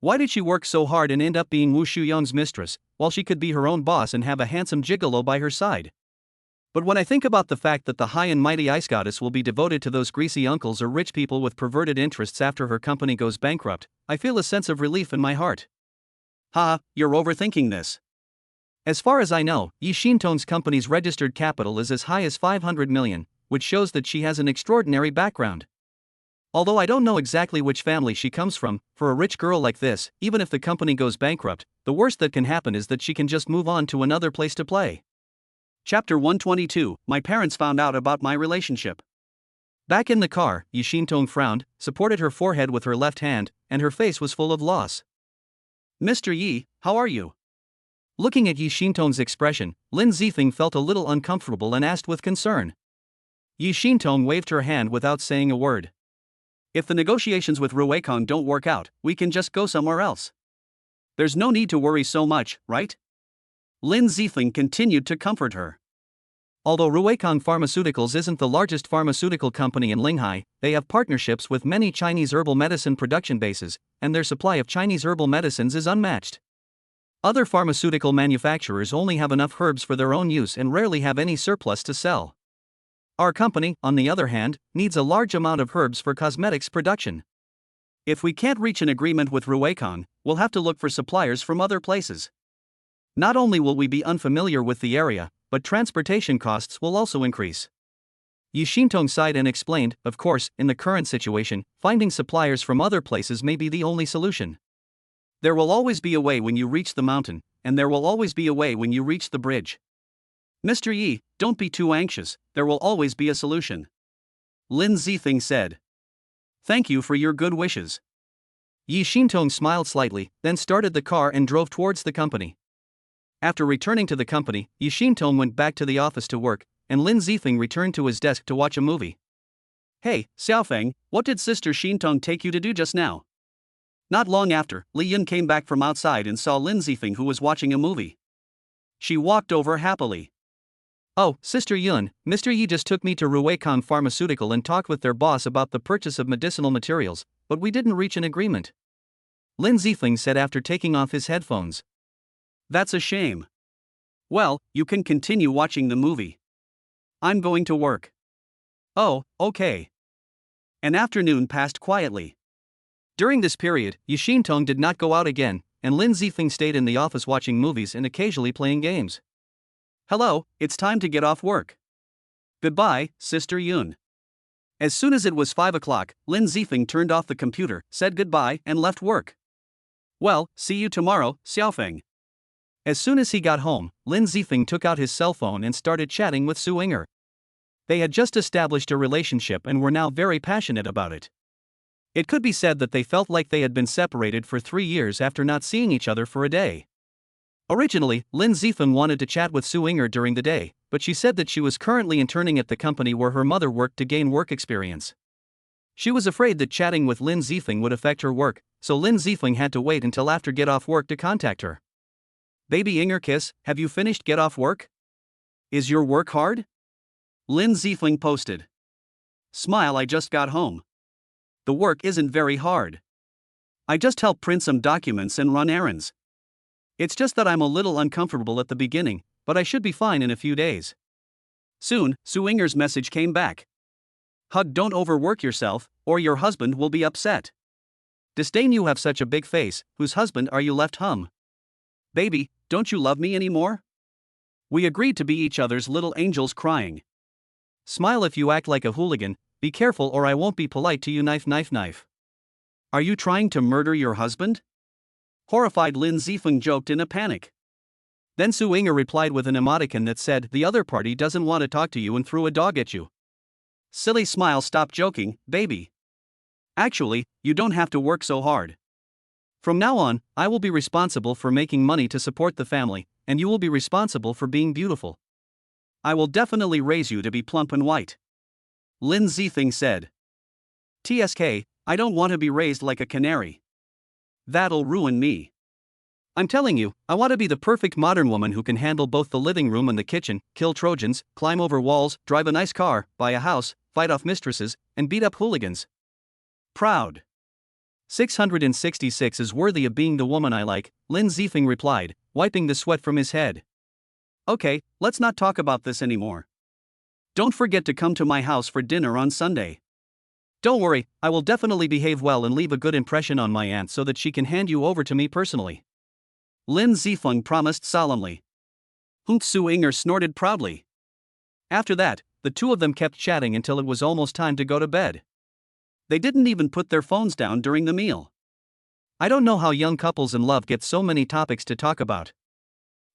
Why did she work so hard and end up being Wu Shuyun's mistress, while she could be her own boss and have a handsome gigolo by her side? But when I think about the fact that the high and mighty ice goddess will be devoted to those greasy uncles or rich people with perverted interests after her company goes bankrupt, I feel a sense of relief in my heart. You're overthinking this. As far as I know, Yi Xintong's company's registered capital is as high as 500 million, which shows that she has an extraordinary background. Although I don't know exactly which family she comes from, for a rich girl like this, even if the company goes bankrupt, the worst that can happen is that she can just move on to another place to play. Chapter 122, My parents found out about my relationship. Back in the car, Yi Xintong frowned, supported her forehead with her left hand, and her face was full of loss. Mr. Yi, how are you? Looking at Yi Xintong's expression, Lin Zifeng felt a little uncomfortable and asked with concern. Yi Xintong waved her hand without saying a word. If the negotiations with Rueikong don't work out, we can just go somewhere else. There's no need to worry so much, right? Lin Zifeng continued to comfort her. Although Rueikong Pharmaceuticals isn't the largest pharmaceutical company in Linghai, they have partnerships with many Chinese herbal medicine production bases, and their supply of Chinese herbal medicines is unmatched. Other pharmaceutical manufacturers only have enough herbs for their own use and rarely have any surplus to sell. Our company, on the other hand, needs a large amount of herbs for cosmetics production. If we can't reach an agreement with Rueikong, we'll have to look for suppliers from other places. Not only will we be unfamiliar with the area, but transportation costs will also increase. Yi Xintong sighed and explained, of course, in the current situation, finding suppliers from other places may be the only solution. There will always be a way when you reach the mountain, and there will always be a way when you reach the bridge. Mr. Yi, don't be too anxious, there will always be a solution. Lin Zifeng said. Thank you for your good wishes. Yi Xintong smiled slightly, then started the car and drove towards the company. After returning to the company, Yi Xintong went back to the office to work, and Lin Zifeng returned to his desk to watch a movie. Hey, Xiaofeng, what did Sister Xintong take you to do just now? Not long after, Li Yun came back from outside and saw Lin Zifeng who was watching a movie. She walked over happily. Oh, Sister Yun, Mr. Yi just took me to Rueikong Pharmaceutical and talked with their boss about the purchase of medicinal materials, but we didn't reach an agreement. Lin Zifeng said after taking off his headphones. That's a shame. Well, you can continue watching the movie. I'm going to work. Oh, okay. An afternoon passed quietly. During this period, Yi Xintong did not go out again, and Lin Zifeng stayed in the office watching movies and occasionally playing games. Hello, it's time to get off work. Goodbye, Sister Yun. As soon as it was 5 o'clock, Lin Zifeng turned off the computer, said goodbye, and left work. Well, see you tomorrow, Xiaofeng. As soon as he got home, Lin Zifeng took out his cell phone and started chatting with Su Inger. They had just established a relationship and were now very passionate about it. It could be said that they felt like they had been separated for 3 years after not seeing each other for a day. Originally, Lin Zifeng wanted to chat with Su Inger during the day, but she said that she was currently interning at the company where her mother worked to gain work experience. She was afraid that chatting with Lin Zifeng would affect her work, so Lin Zifeng had to wait until after get off work to contact her. Baby Inger kiss, have you finished get off work? Is your work hard? Lin Zifeng posted. Smile, I just got home. The work isn't very hard. I just help print some documents and run errands. It's just that I'm a little uncomfortable at the beginning, but I should be fine in a few days. Soon, Su Yinger's message came back. Hug, don't overwork yourself, or your husband will be upset. Disdain, you have such a big face, whose husband are you left hum? Baby, don't you love me anymore? We agreed to be each other's little angels crying. Smile if you act like a hooligan, be careful or I won't be polite to you knife knife knife. Are you trying to murder your husband? Horrified Lin Zifeng joked in a panic. Then Su Yinger replied with an emoticon that said the other party doesn't want to talk to you and threw a dog at you. Silly smile, stop joking, baby. Actually, you don't have to work so hard. From now on, I will be responsible for making money to support the family, and you will be responsible for being beautiful. I will definitely raise you to be plump and white. Lin Zifeng said. TSK, I don't want to be raised like a canary. That'll ruin me. I'm telling you, I want to be the perfect modern woman who can handle both the living room and the kitchen, kill Trojans, climb over walls, drive a nice car, buy a house, fight off mistresses, and beat up hooligans. Proud. 666 is worthy of being the woman I like, Lin Zifeng replied, wiping the sweat from his head. Okay, let's not talk about this anymore. Don't forget to come to my house for dinner on Sunday. Don't worry, I will definitely behave well and leave a good impression on my aunt so that she can hand you over to me personally. Lin Zifeng promised solemnly. Su Yinger snorted proudly. After that, the two of them kept chatting until it was almost time to go to bed. They didn't even put their phones down during the meal. I don't know how young couples in love get so many topics to talk about.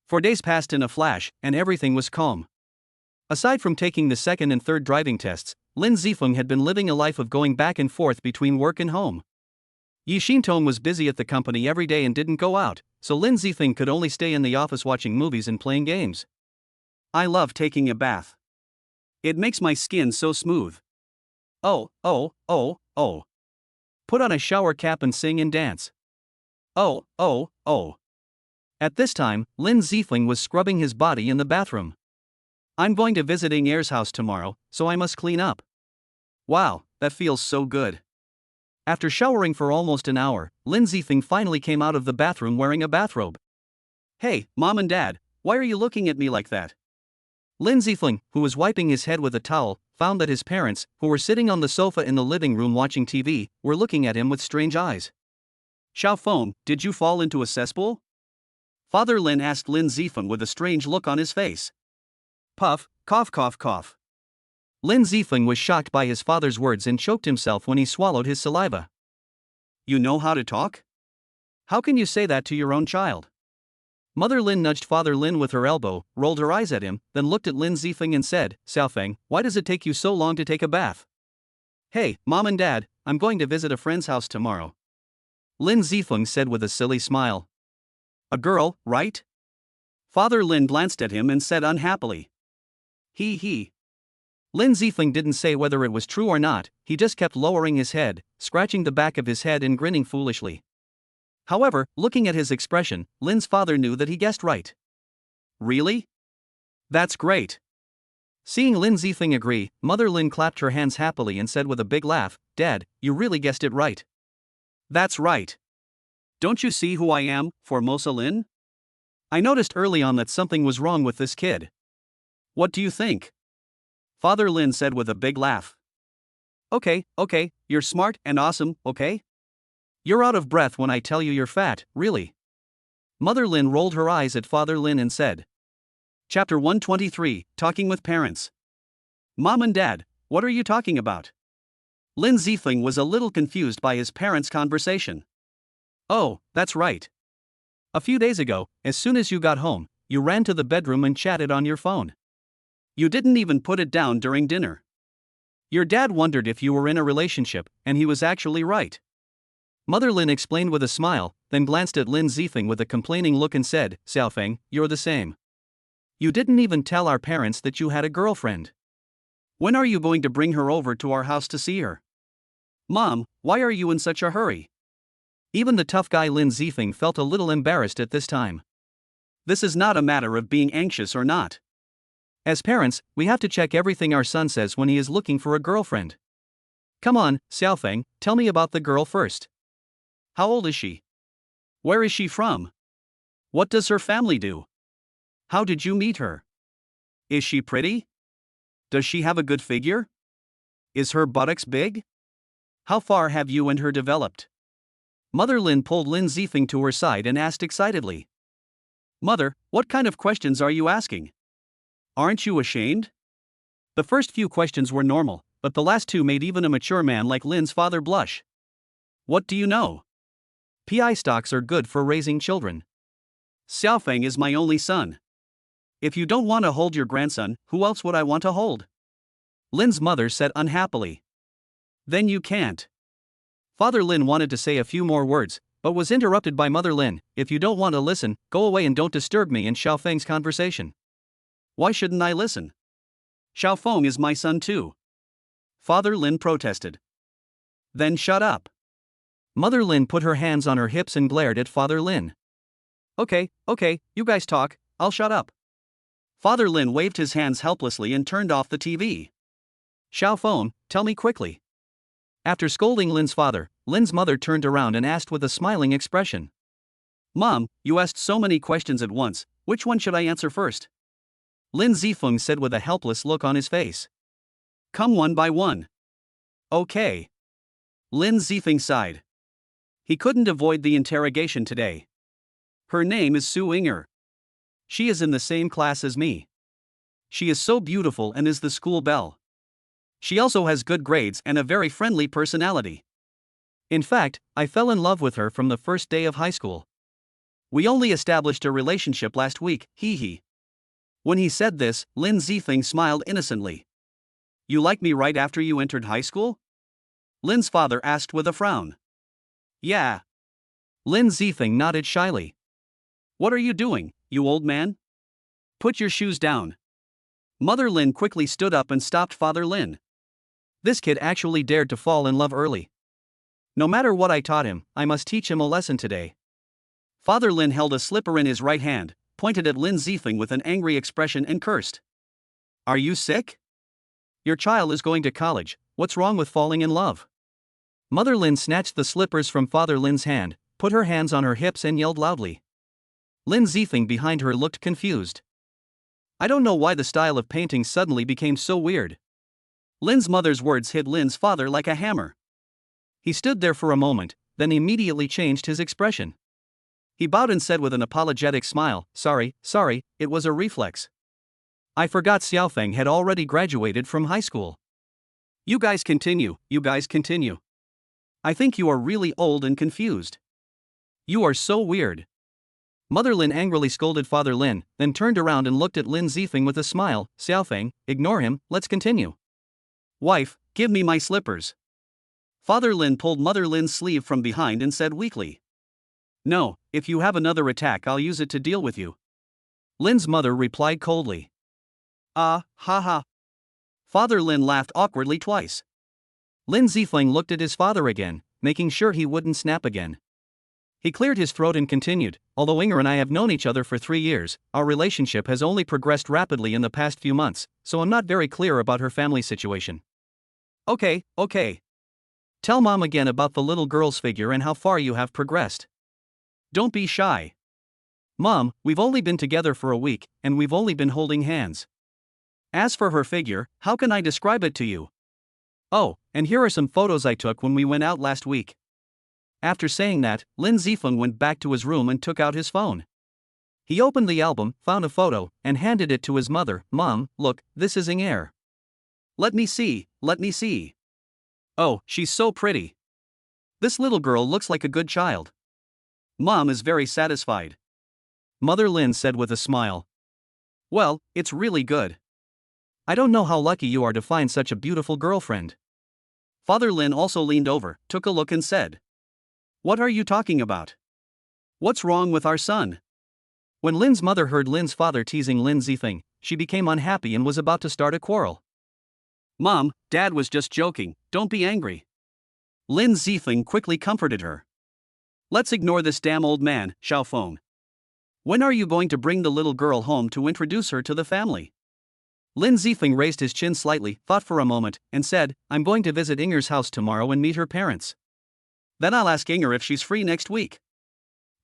4 days passed in a flash, and everything was calm. Aside from taking the second and third driving tests, Lin Zifeng had been living a life of going back and forth between work and home. Yi Xintong was busy at the company every day and didn't go out, so Lin Zifeng could only stay in the office watching movies and playing games. I love taking a bath. It makes my skin so smooth. Oh. Put on a shower cap and sing and dance. Oh. At this time, Lin Zifeng was scrubbing his body in the bathroom. I'm going to visit Ing's house tomorrow, so I must clean up. Wow, that feels so good. After showering for almost an hour, Lin Zifeng finally came out of the bathroom wearing a bathrobe. Hey, Mom and Dad, why are you looking at me like that? Lin Zifeng, who was wiping his head with a towel, found that his parents, who were sitting on the sofa in the living room watching TV, were looking at him with strange eyes. Xiaofeng, did you fall into a cesspool? Father Lin asked Lin Zifeng with a strange look on his face. Puff, cough cough cough. Lin Zifeng was shocked by his father's words and choked himself when he swallowed his saliva. You know how to talk? How can you say that to your own child? Mother Lin nudged Father Lin with her elbow, rolled her eyes at him, then looked at Lin Zifeng and said, Xiaofeng, why does it take you so long to take a bath? Hey, Mom and Dad, I'm going to visit a friend's house tomorrow. Lin Zifeng said with a silly smile. A girl, right? Father Lin glanced at him and said unhappily. He. Lin Zifeng didn't say whether it was true or not, he just kept lowering his head, scratching the back of his head and grinning foolishly. However, looking at his expression, Lin's father knew that he guessed right. Really? That's great. Seeing Lin Zifeng agree, Mother Lin clapped her hands happily and said with a big laugh, Dad, you really guessed it right. That's right. Don't you see who I am, Formosa Lin? I noticed early on that something was wrong with this kid. What do you think? Father Lin said with a big laugh. Okay, you're smart and awesome, okay? You're out of breath when I tell you you're fat, really. Mother Lin rolled her eyes at Father Lin and said. Chapter 123, Talking with Parents. Mom and Dad, what are you talking about? Lin Zifeng was a little confused by his parents' conversation. Oh, that's right. A few days ago, as soon as you got home, you ran to the bedroom and chatted on your phone. You didn't even put it down during dinner. Your dad wondered if you were in a relationship, and he was actually right. Mother Lin explained with a smile, then glanced at Lin Zifeng with a complaining look and said, Xiaofeng, you're the same. You didn't even tell our parents that you had a girlfriend. When are you going to bring her over to our house to see her? Mom, why are you in such a hurry? Even the tough guy Lin Zifeng felt a little embarrassed at this time. This is not a matter of being anxious or not. As parents, we have to check everything our son says when he is looking for a girlfriend. Come on, Xiaofeng, tell me about the girl first. How old is she? Where is she from? What does her family do? How did you meet her? Is she pretty? Does she have a good figure? Is her buttocks big? How far have you and her developed? Mother Lin pulled Lin Zifeng to her side and asked excitedly. Mother, what kind of questions are you asking? Aren't you ashamed? The first few questions were normal, but the last two made even a mature man like Lin's father blush. What do you know? PI stocks are good for raising children. Xiaofeng is my only son. If you don't want to hold your grandson, who else would I want to hold? Lin's mother said unhappily. Then you can't. Father Lin wanted to say a few more words, but was interrupted by Mother Lin. If you don't want to listen, go away and don't disturb me and Xiaofeng's conversation. Why shouldn't I listen? Xiaofeng is my son too. Father Lin protested. Then shut up. Mother Lin put her hands on her hips and glared at Father Lin. Okay, you guys talk, I'll shut up. Father Lin waved his hands helplessly and turned off the TV. Xiaofeng, tell me quickly. After scolding Lin's father, Lin's mother turned around and asked with a smiling expression. Mom, you asked so many questions at once, which one should I answer first? Lin Zifeng said with a helpless look on his face. Come one by one. Okay. Lin Zifeng sighed. He couldn't avoid the interrogation today. Her name is Su Inger. She is in the same class as me. She is so beautiful and is the school belle. She also has good grades and a very friendly personality. In fact, I fell in love with her from the first day of high school. We only established a relationship last week, hee. When he said this, Lin Zifeng smiled innocently. You liked me right after you entered high school? Lin's father asked with a frown. Yeah. Lin Zifeng nodded shyly. What are you doing, you old man? Put your shoes down. Mother Lin quickly stood up and stopped Father Lin. This kid actually dared to fall in love early. No matter what I taught him, I must teach him a lesson today. Father Lin held a slipper in his right hand, pointed at Lin Zifeng with an angry expression and cursed. Are you sick? Your child is going to college, what's wrong with falling in love? Mother Lin snatched the slippers from Father Lin's hand, put her hands on her hips and yelled loudly. Lin Zifeng behind her looked confused. I don't know why the style of painting suddenly became so weird. Lin's mother's words hit Lin's father like a hammer. He stood there for a moment, then immediately changed his expression. He bowed and said with an apologetic smile, Sorry, it was a reflex. I forgot Xiaofeng had already graduated from high school. You guys continue. I think you are really old and confused. You are so weird. Mother Lin angrily scolded Father Lin, then turned around and looked at Lin Zifeng with a smile. Xiaofeng, ignore him, let's continue. Wife, give me my slippers. Father Lin pulled Mother Lin's sleeve from behind and said weakly. No, if you have another attack I'll use it to deal with you. Lin's mother replied coldly. Ha. Father Lin laughed awkwardly twice. Lin Zifeng looked at his father again, making sure he wouldn't snap again. He cleared his throat and continued, although Inger and I have known each other for 3 years, our relationship has only progressed rapidly in the past few months, so I'm not very clear about her family situation. Okay. Tell Mom again about the little girl's figure and how far you have progressed. Don't be shy. Mom, we've only been together for a week, and we've only been holding hands. As for her figure, how can I describe it to you? Oh, and here are some photos I took when we went out last week. After saying that, Lin Zifeng went back to his room and took out his phone. He opened the album, found a photo, and handed it to his mother. Mom, look, this is Inger. Let me see. Oh, she's so pretty. This little girl looks like a good child. Mom is very satisfied. Mother Lin said with a smile. Well, it's really good. I don't know how lucky you are to find such a beautiful girlfriend. Father Lin also leaned over, took a look and said. What are you talking about? What's wrong with our son? When Lin's mother heard Lin's father teasing Lin Zifeng, she became unhappy and was about to start a quarrel. Mom, Dad was just joking, don't be angry. Lin Zifeng quickly comforted her. Let's ignore this damn old man, Xiaofeng. When are you going to bring the little girl home to introduce her to the family? Lin Zifeng raised his chin slightly, thought for a moment, and said, I'm going to visit Inger's house tomorrow and meet her parents. Then I'll ask Inger if she's free next week.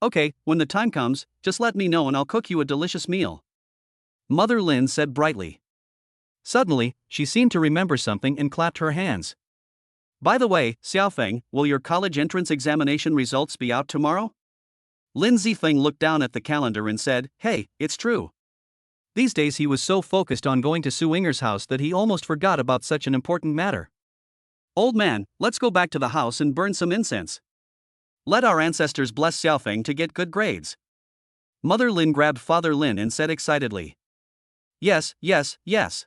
Okay, when the time comes, just let me know and I'll cook you a delicious meal. Mother Lin said brightly. Suddenly, she seemed to remember something and clapped her hands. By the way, Xiaofeng, will your college entrance examination results be out tomorrow? Lin Zifeng looked down at the calendar and said, Hey, it's true. These days he was so focused on going to Su Inger's house that he almost forgot about such an important matter. Old man, let's go back to the house and burn some incense. Let our ancestors bless Xiaofeng to get good grades. Mother Lin grabbed Father Lin and said excitedly. Yes, yes, yes.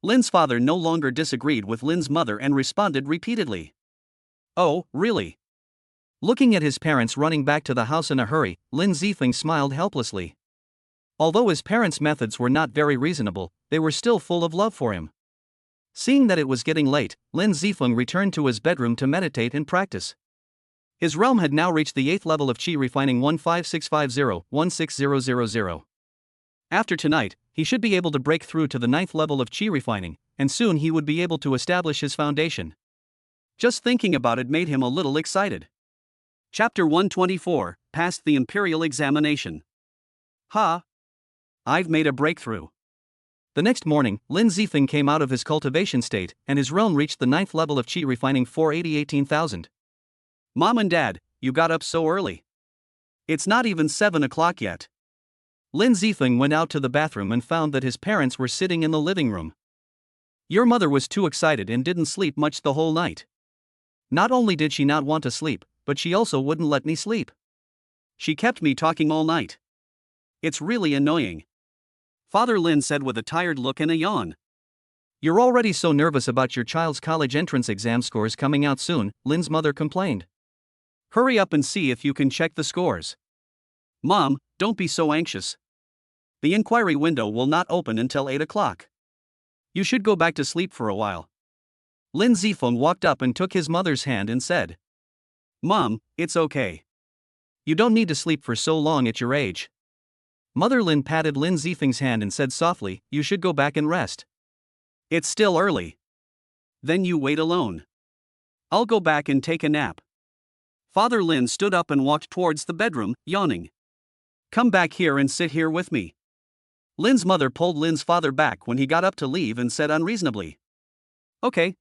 Lin's father no longer disagreed with Lin's mother and responded repeatedly. Oh, really? Looking at his parents running back to the house in a hurry, Lin Zifeng smiled helplessly. Although his parents' methods were not very reasonable, they were still full of love for him. Seeing that it was getting late, Lin Zifeng returned to his bedroom to meditate and practice. His realm had now reached the 8th level of Qi refining 15650-16000. After tonight, he should be able to break through to the 9th level of Qi refining, and soon he would be able to establish his foundation. Just thinking about it made him a little excited. Chapter 124, Passed the Imperial Examination. Ha! I've made a breakthrough. The next morning, Lin Zifeng came out of his cultivation state, and his realm reached the 9th level of Qi refining 418,000. Mom and Dad, you got up so early. It's not even 7 o'clock yet. Lin Zifeng went out to the bathroom and found that his parents were sitting in the living room. Your mother was too excited and didn't sleep much the whole night. Not only did she not want to sleep, but she also wouldn't let me sleep. She kept me talking all night. It's really annoying. Father Lin said with a tired look and a yawn. You're already so nervous about your child's college entrance exam scores coming out soon, Lin's mother complained. Hurry up and see if you can check the scores. Mom, don't be so anxious. The inquiry window will not open until 8 o'clock. You should go back to sleep for a while. Lin Zifeng walked up and took his mother's hand and said, Mom, it's okay. You don't need to sleep for so long at your age. Mother Lin patted Lin Zifeng's hand and said softly, You should go back and rest. It's still early. Then you wait alone. I'll go back and take a nap. Father Lin stood up and walked towards the bedroom, yawning. Come back here and sit here with me. Lin's mother pulled Lin's father back when he got up to leave and said unreasonably. Okay,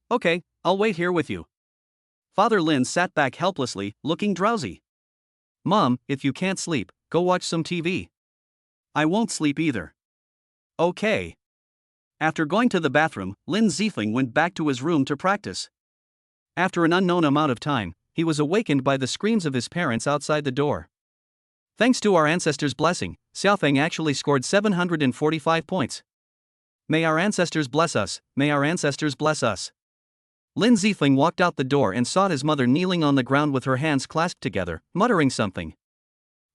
I'll wait here with you. Father Lin sat back helplessly, looking drowsy. Mom, if you can't sleep, go watch some TV. I won't sleep either. Okay. After going to the bathroom, Lin Zifeng went back to his room to practice. After an unknown amount of time, he was awakened by the screams of his parents outside the door. Thanks to our ancestors' blessing, Xiaofeng actually scored 745 points. May our ancestors bless us, may our ancestors bless us. Lin Zifeng walked out the door and saw his mother kneeling on the ground with her hands clasped together, muttering something.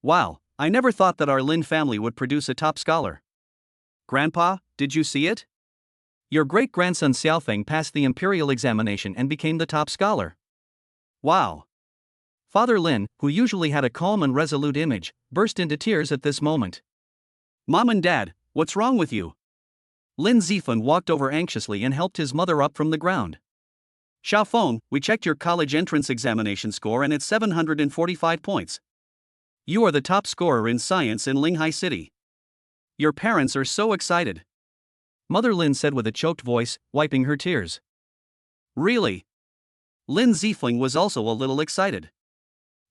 Wow, I never thought that our Lin family would produce a top scholar. Grandpa, did you see it? Your great-grandson Xiaofeng passed the imperial examination and became the top scholar. Wow. Father Lin, who usually had a calm and resolute image, burst into tears at this moment. Mom and Dad, what's wrong with you? Lin Zifeng walked over anxiously and helped his mother up from the ground. Xiaofeng, we checked your college entrance examination score and it's 745 points. You are the top scorer in science in Linghai City. Your parents are so excited. Mother Lin said with a choked voice, wiping her tears. Really? Lin Zifeng was also a little excited.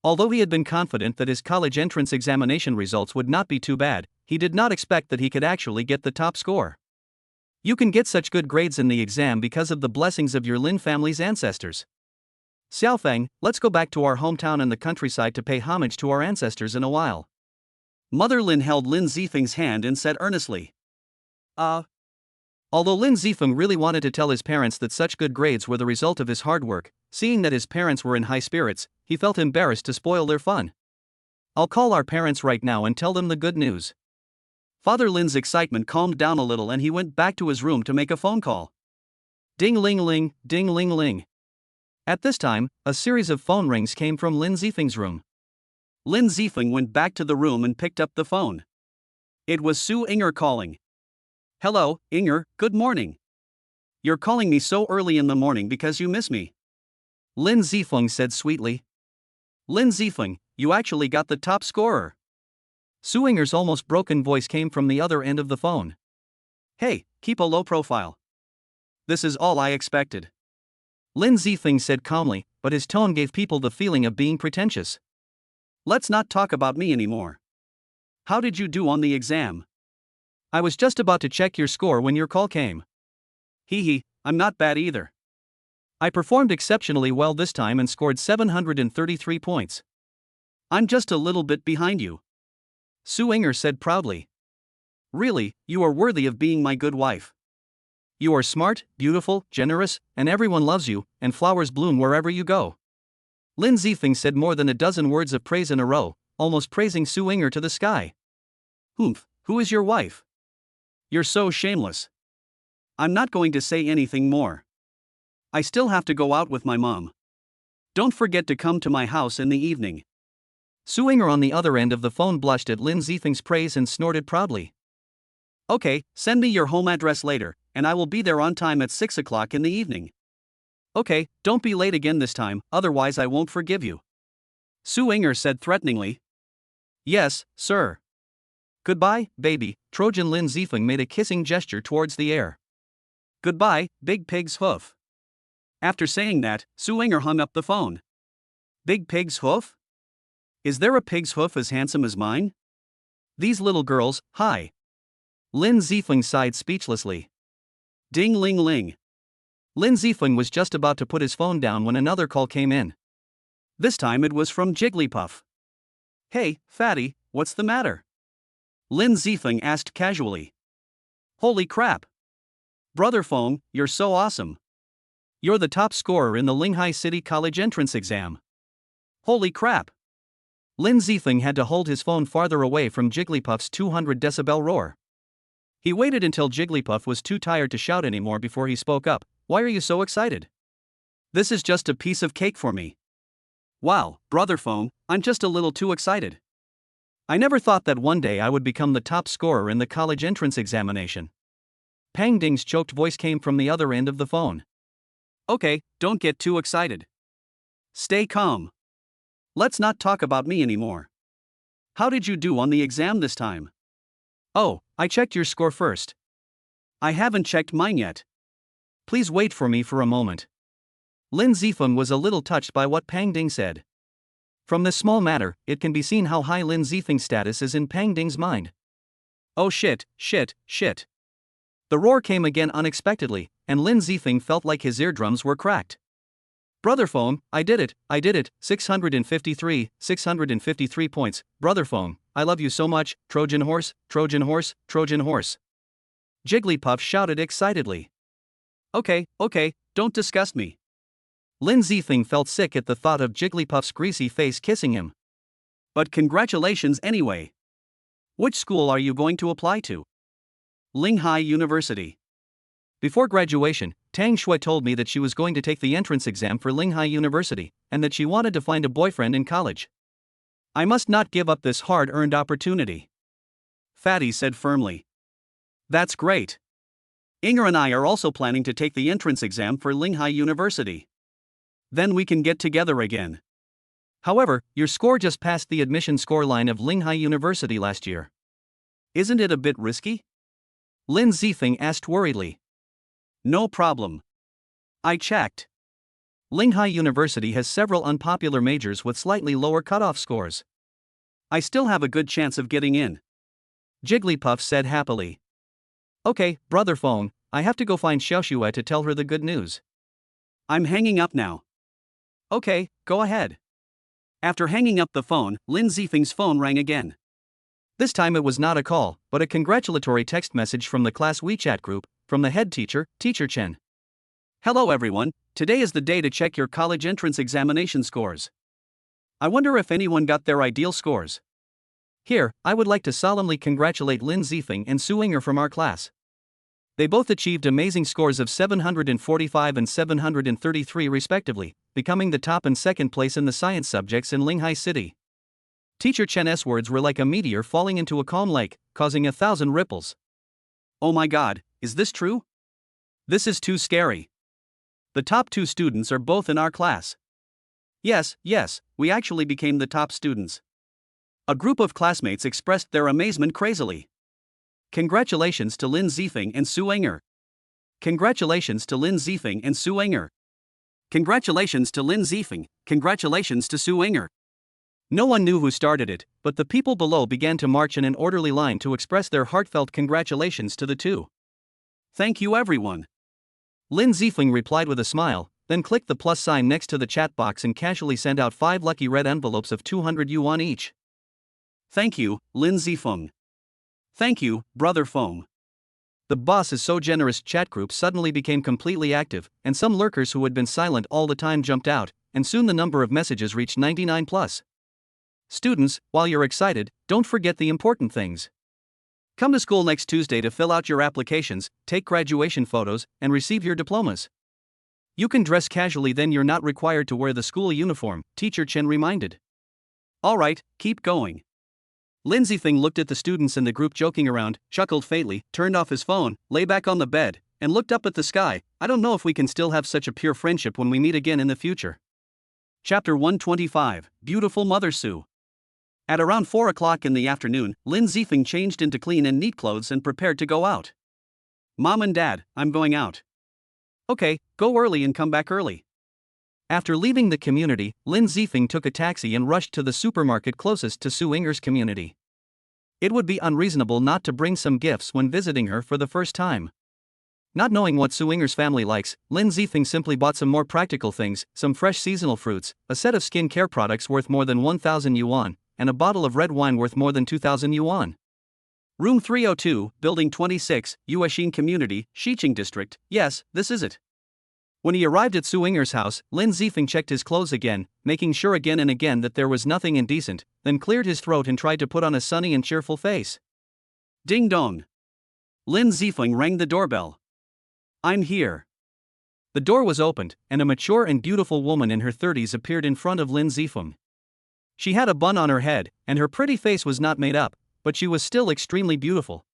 Although he had been confident that his college entrance examination results would not be too bad, he did not expect that he could actually get the top score. You can get such good grades in the exam because of the blessings of your Lin family's ancestors. Xiaofeng, let's go back to our hometown and the countryside to pay homage to our ancestors in a while. Mother Lin held Lin Zifeng's hand and said earnestly. Although Lin Zifeng really wanted to tell his parents that such good grades were the result of his hard work, seeing that his parents were in high spirits, he felt embarrassed to spoil their fun. I'll call our parents right now and tell them the good news. Father Lin's excitement calmed down a little and he went back to his room to make a phone call. Ding-ling-ling, ding-ling-ling. At this time, a series of phone rings came from Lin Zifeng's room. Lin Zifeng went back to the room and picked up the phone. It was Su Inger calling. Hello, Inger, good morning. You're calling me so early in the morning because you miss me. Lin Zifeng said sweetly. Lin Zifeng, you actually got the top scorer. Su Ying'er's almost broken voice came from the other end of the phone. Hey, keep a low profile. This is all I expected. Lin Zifeng said calmly, but his tone gave people the feeling of being pretentious. Let's not talk about me anymore. How did you do on the exam? I was just about to check your score when your call came. Hee, I'm not bad either. I performed exceptionally well this time and scored 733 points. I'm just a little bit behind you. Su Ying'er said proudly. Really, you are worthy of being my good wife. You are smart, beautiful, generous, and everyone loves you, and flowers bloom wherever you go. Lin Zifeng said more than a dozen words of praise in a row, almost praising Su Ying'er to the sky. Humph, who is your wife? You're so shameless. I'm not going to say anything more. I still have to go out with my mom. Don't forget to come to my house in the evening. Su Ying'er on the other end of the phone blushed at Lin Zifeng's praise and snorted proudly. Okay, send me your home address later, and I will be there on time at 6 o'clock in the evening. Okay, don't be late again this time, otherwise I won't forgive you. Su Ying'er said threateningly. Yes, sir. Goodbye, baby. Trojan Lin Zifeng made a kissing gesture towards the air. Goodbye, big pig's hoof. After saying that, Su Ying'er hung up the phone. Big pig's hoof? Is there a pig's hoof as handsome as mine? These little girls, hi. Lin Zifeng sighed speechlessly. Ding ling ling. Lin Zifeng was just about to put his phone down when another call came in. This time it was from Jigglypuff. Hey, fatty, what's the matter? Lin Zifeng asked casually. Holy crap. Brother Feng, you're so awesome. You're the top scorer in the Linghai City College entrance exam. Holy crap. Lin Zifeng had to hold his phone farther away from Jigglypuff's 200 decibel roar. He waited until Jigglypuff was too tired to shout anymore before he spoke up. Why are you so excited? This is just a piece of cake for me. Wow, Brother Feng, I'm just a little too excited. I never thought that one day I would become the top scorer in the college entrance examination. Pang Ding's choked voice came from the other end of the phone. Okay, don't get too excited. Stay calm. Let's not talk about me anymore. How did you do on the exam this time? Oh, I checked your score first. I haven't checked mine yet. Please wait for me for a moment. Lin Zifeng was a little touched by what Pang Ding said. From this small matter, it can be seen how high Lin Zifeng's status is in Pang Ding's mind. Oh shit. The roar came again unexpectedly, and Lin Zifeng felt like his eardrums were cracked. Brother Feng, I did it, 653 points, Brother Feng, I love you so much, Trojan horse. Jigglypuff shouted excitedly. Okay, don't disgust me. Lin Zifeng felt sick at the thought of Jigglypuff's greasy face kissing him. But congratulations anyway. Which school are you going to apply to? Linghai University. Before graduation, Tang Shui told me that she was going to take the entrance exam for Linghai University, and that she wanted to find a boyfriend in college. I must not give up this hard-earned opportunity. Fatty said firmly. That's great. Ying'er and I are also planning to take the entrance exam for Linghai University. Then we can get together again. However, your score just passed the admission score line of Linghai University last year. Isn't it a bit risky? Lin Zifeng asked worriedly. No problem. I checked. Linghai University has several unpopular majors with slightly lower cutoff scores. I still have a good chance of getting in. Jigglypuff said happily. Okay, Brother Feng, I have to go find Xiaoxue to tell her the good news. I'm hanging up now. Okay, go ahead. After hanging up the phone, Lin Zifeng's phone rang again. This time it was not a call, but a congratulatory text message from the class WeChat group, from the head teacher, Teacher Chen. Hello everyone, today is the day to check your college entrance examination scores. I wonder if anyone got their ideal scores. Here, I would like to solemnly congratulate Lin Zifeng and Su Ying'er from our class. They both achieved amazing scores of 745 and 733 respectively, becoming the top and second place in the science subjects in Linghai City. Teacher Chen's words were like a meteor falling into a calm lake, causing 1,000 ripples. Oh my god, is this true? This is too scary. The top two students are both in our class. Yes, we actually became the top students. A group of classmates expressed their amazement crazily. Congratulations to Lin Zifeng and Su Enger. Congratulations to Lin Zifeng and Su Enger. Congratulations to Lin Zifeng, congratulations to Su Enger. No one knew who started it, but the people below began to march in an orderly line to express their heartfelt congratulations to the two. Thank you everyone. Lin Zifeng replied with a smile, then clicked the plus sign next to the chat box and casually sent out 5 lucky red envelopes of 200 yuan each. Thank you, Lin Zifeng. Thank you, Brother Feng. The boss is so generous chat group suddenly became completely active, and some lurkers who had been silent all the time jumped out, and soon the number of messages reached 99 plus. Students, while you're excited, don't forget the important things. Come to school next Tuesday to fill out your applications, take graduation photos, and receive your diplomas. You can dress casually, then you're not required to wear the school uniform, Teacher Chen reminded. Alright, keep going. Lin Zifeng looked at the students in the group joking around, chuckled faintly, turned off his phone, lay back on the bed, and looked up at the sky. I don't know if we can still have such a pure friendship when we meet again in the future. Chapter 125, Beautiful Mother Su. At around 4 o'clock in the afternoon, Lin Zifeng changed into clean and neat clothes and prepared to go out. Mom and Dad, I'm going out. Okay, go early and come back early. After leaving the community, Lin Zifeng took a taxi and rushed to the supermarket closest to Su Enger's community. It would be unreasonable not to bring some gifts when visiting her for the first time. Not knowing what Su Enger's family likes, Lin Zifeng simply bought some more practical things, some fresh seasonal fruits, a set of skin care products worth more than 1,000 yuan, and a bottle of red wine worth more than 2,000 yuan. Room 302, Building 26, Yuexin Community, Xiqing District. Yes, this is it. When he arrived at Su Enger's house, Lin Zifeng checked his clothes again, making sure again and again that there was nothing indecent, then cleared his throat and tried to put on a sunny and cheerful face. Ding dong. Lin Zifeng rang the doorbell. I'm here. The door was opened, and a mature and beautiful woman in her 30s appeared in front of Lin Zifeng. She had a bun on her head, and her pretty face was not made up, but she was still extremely beautiful.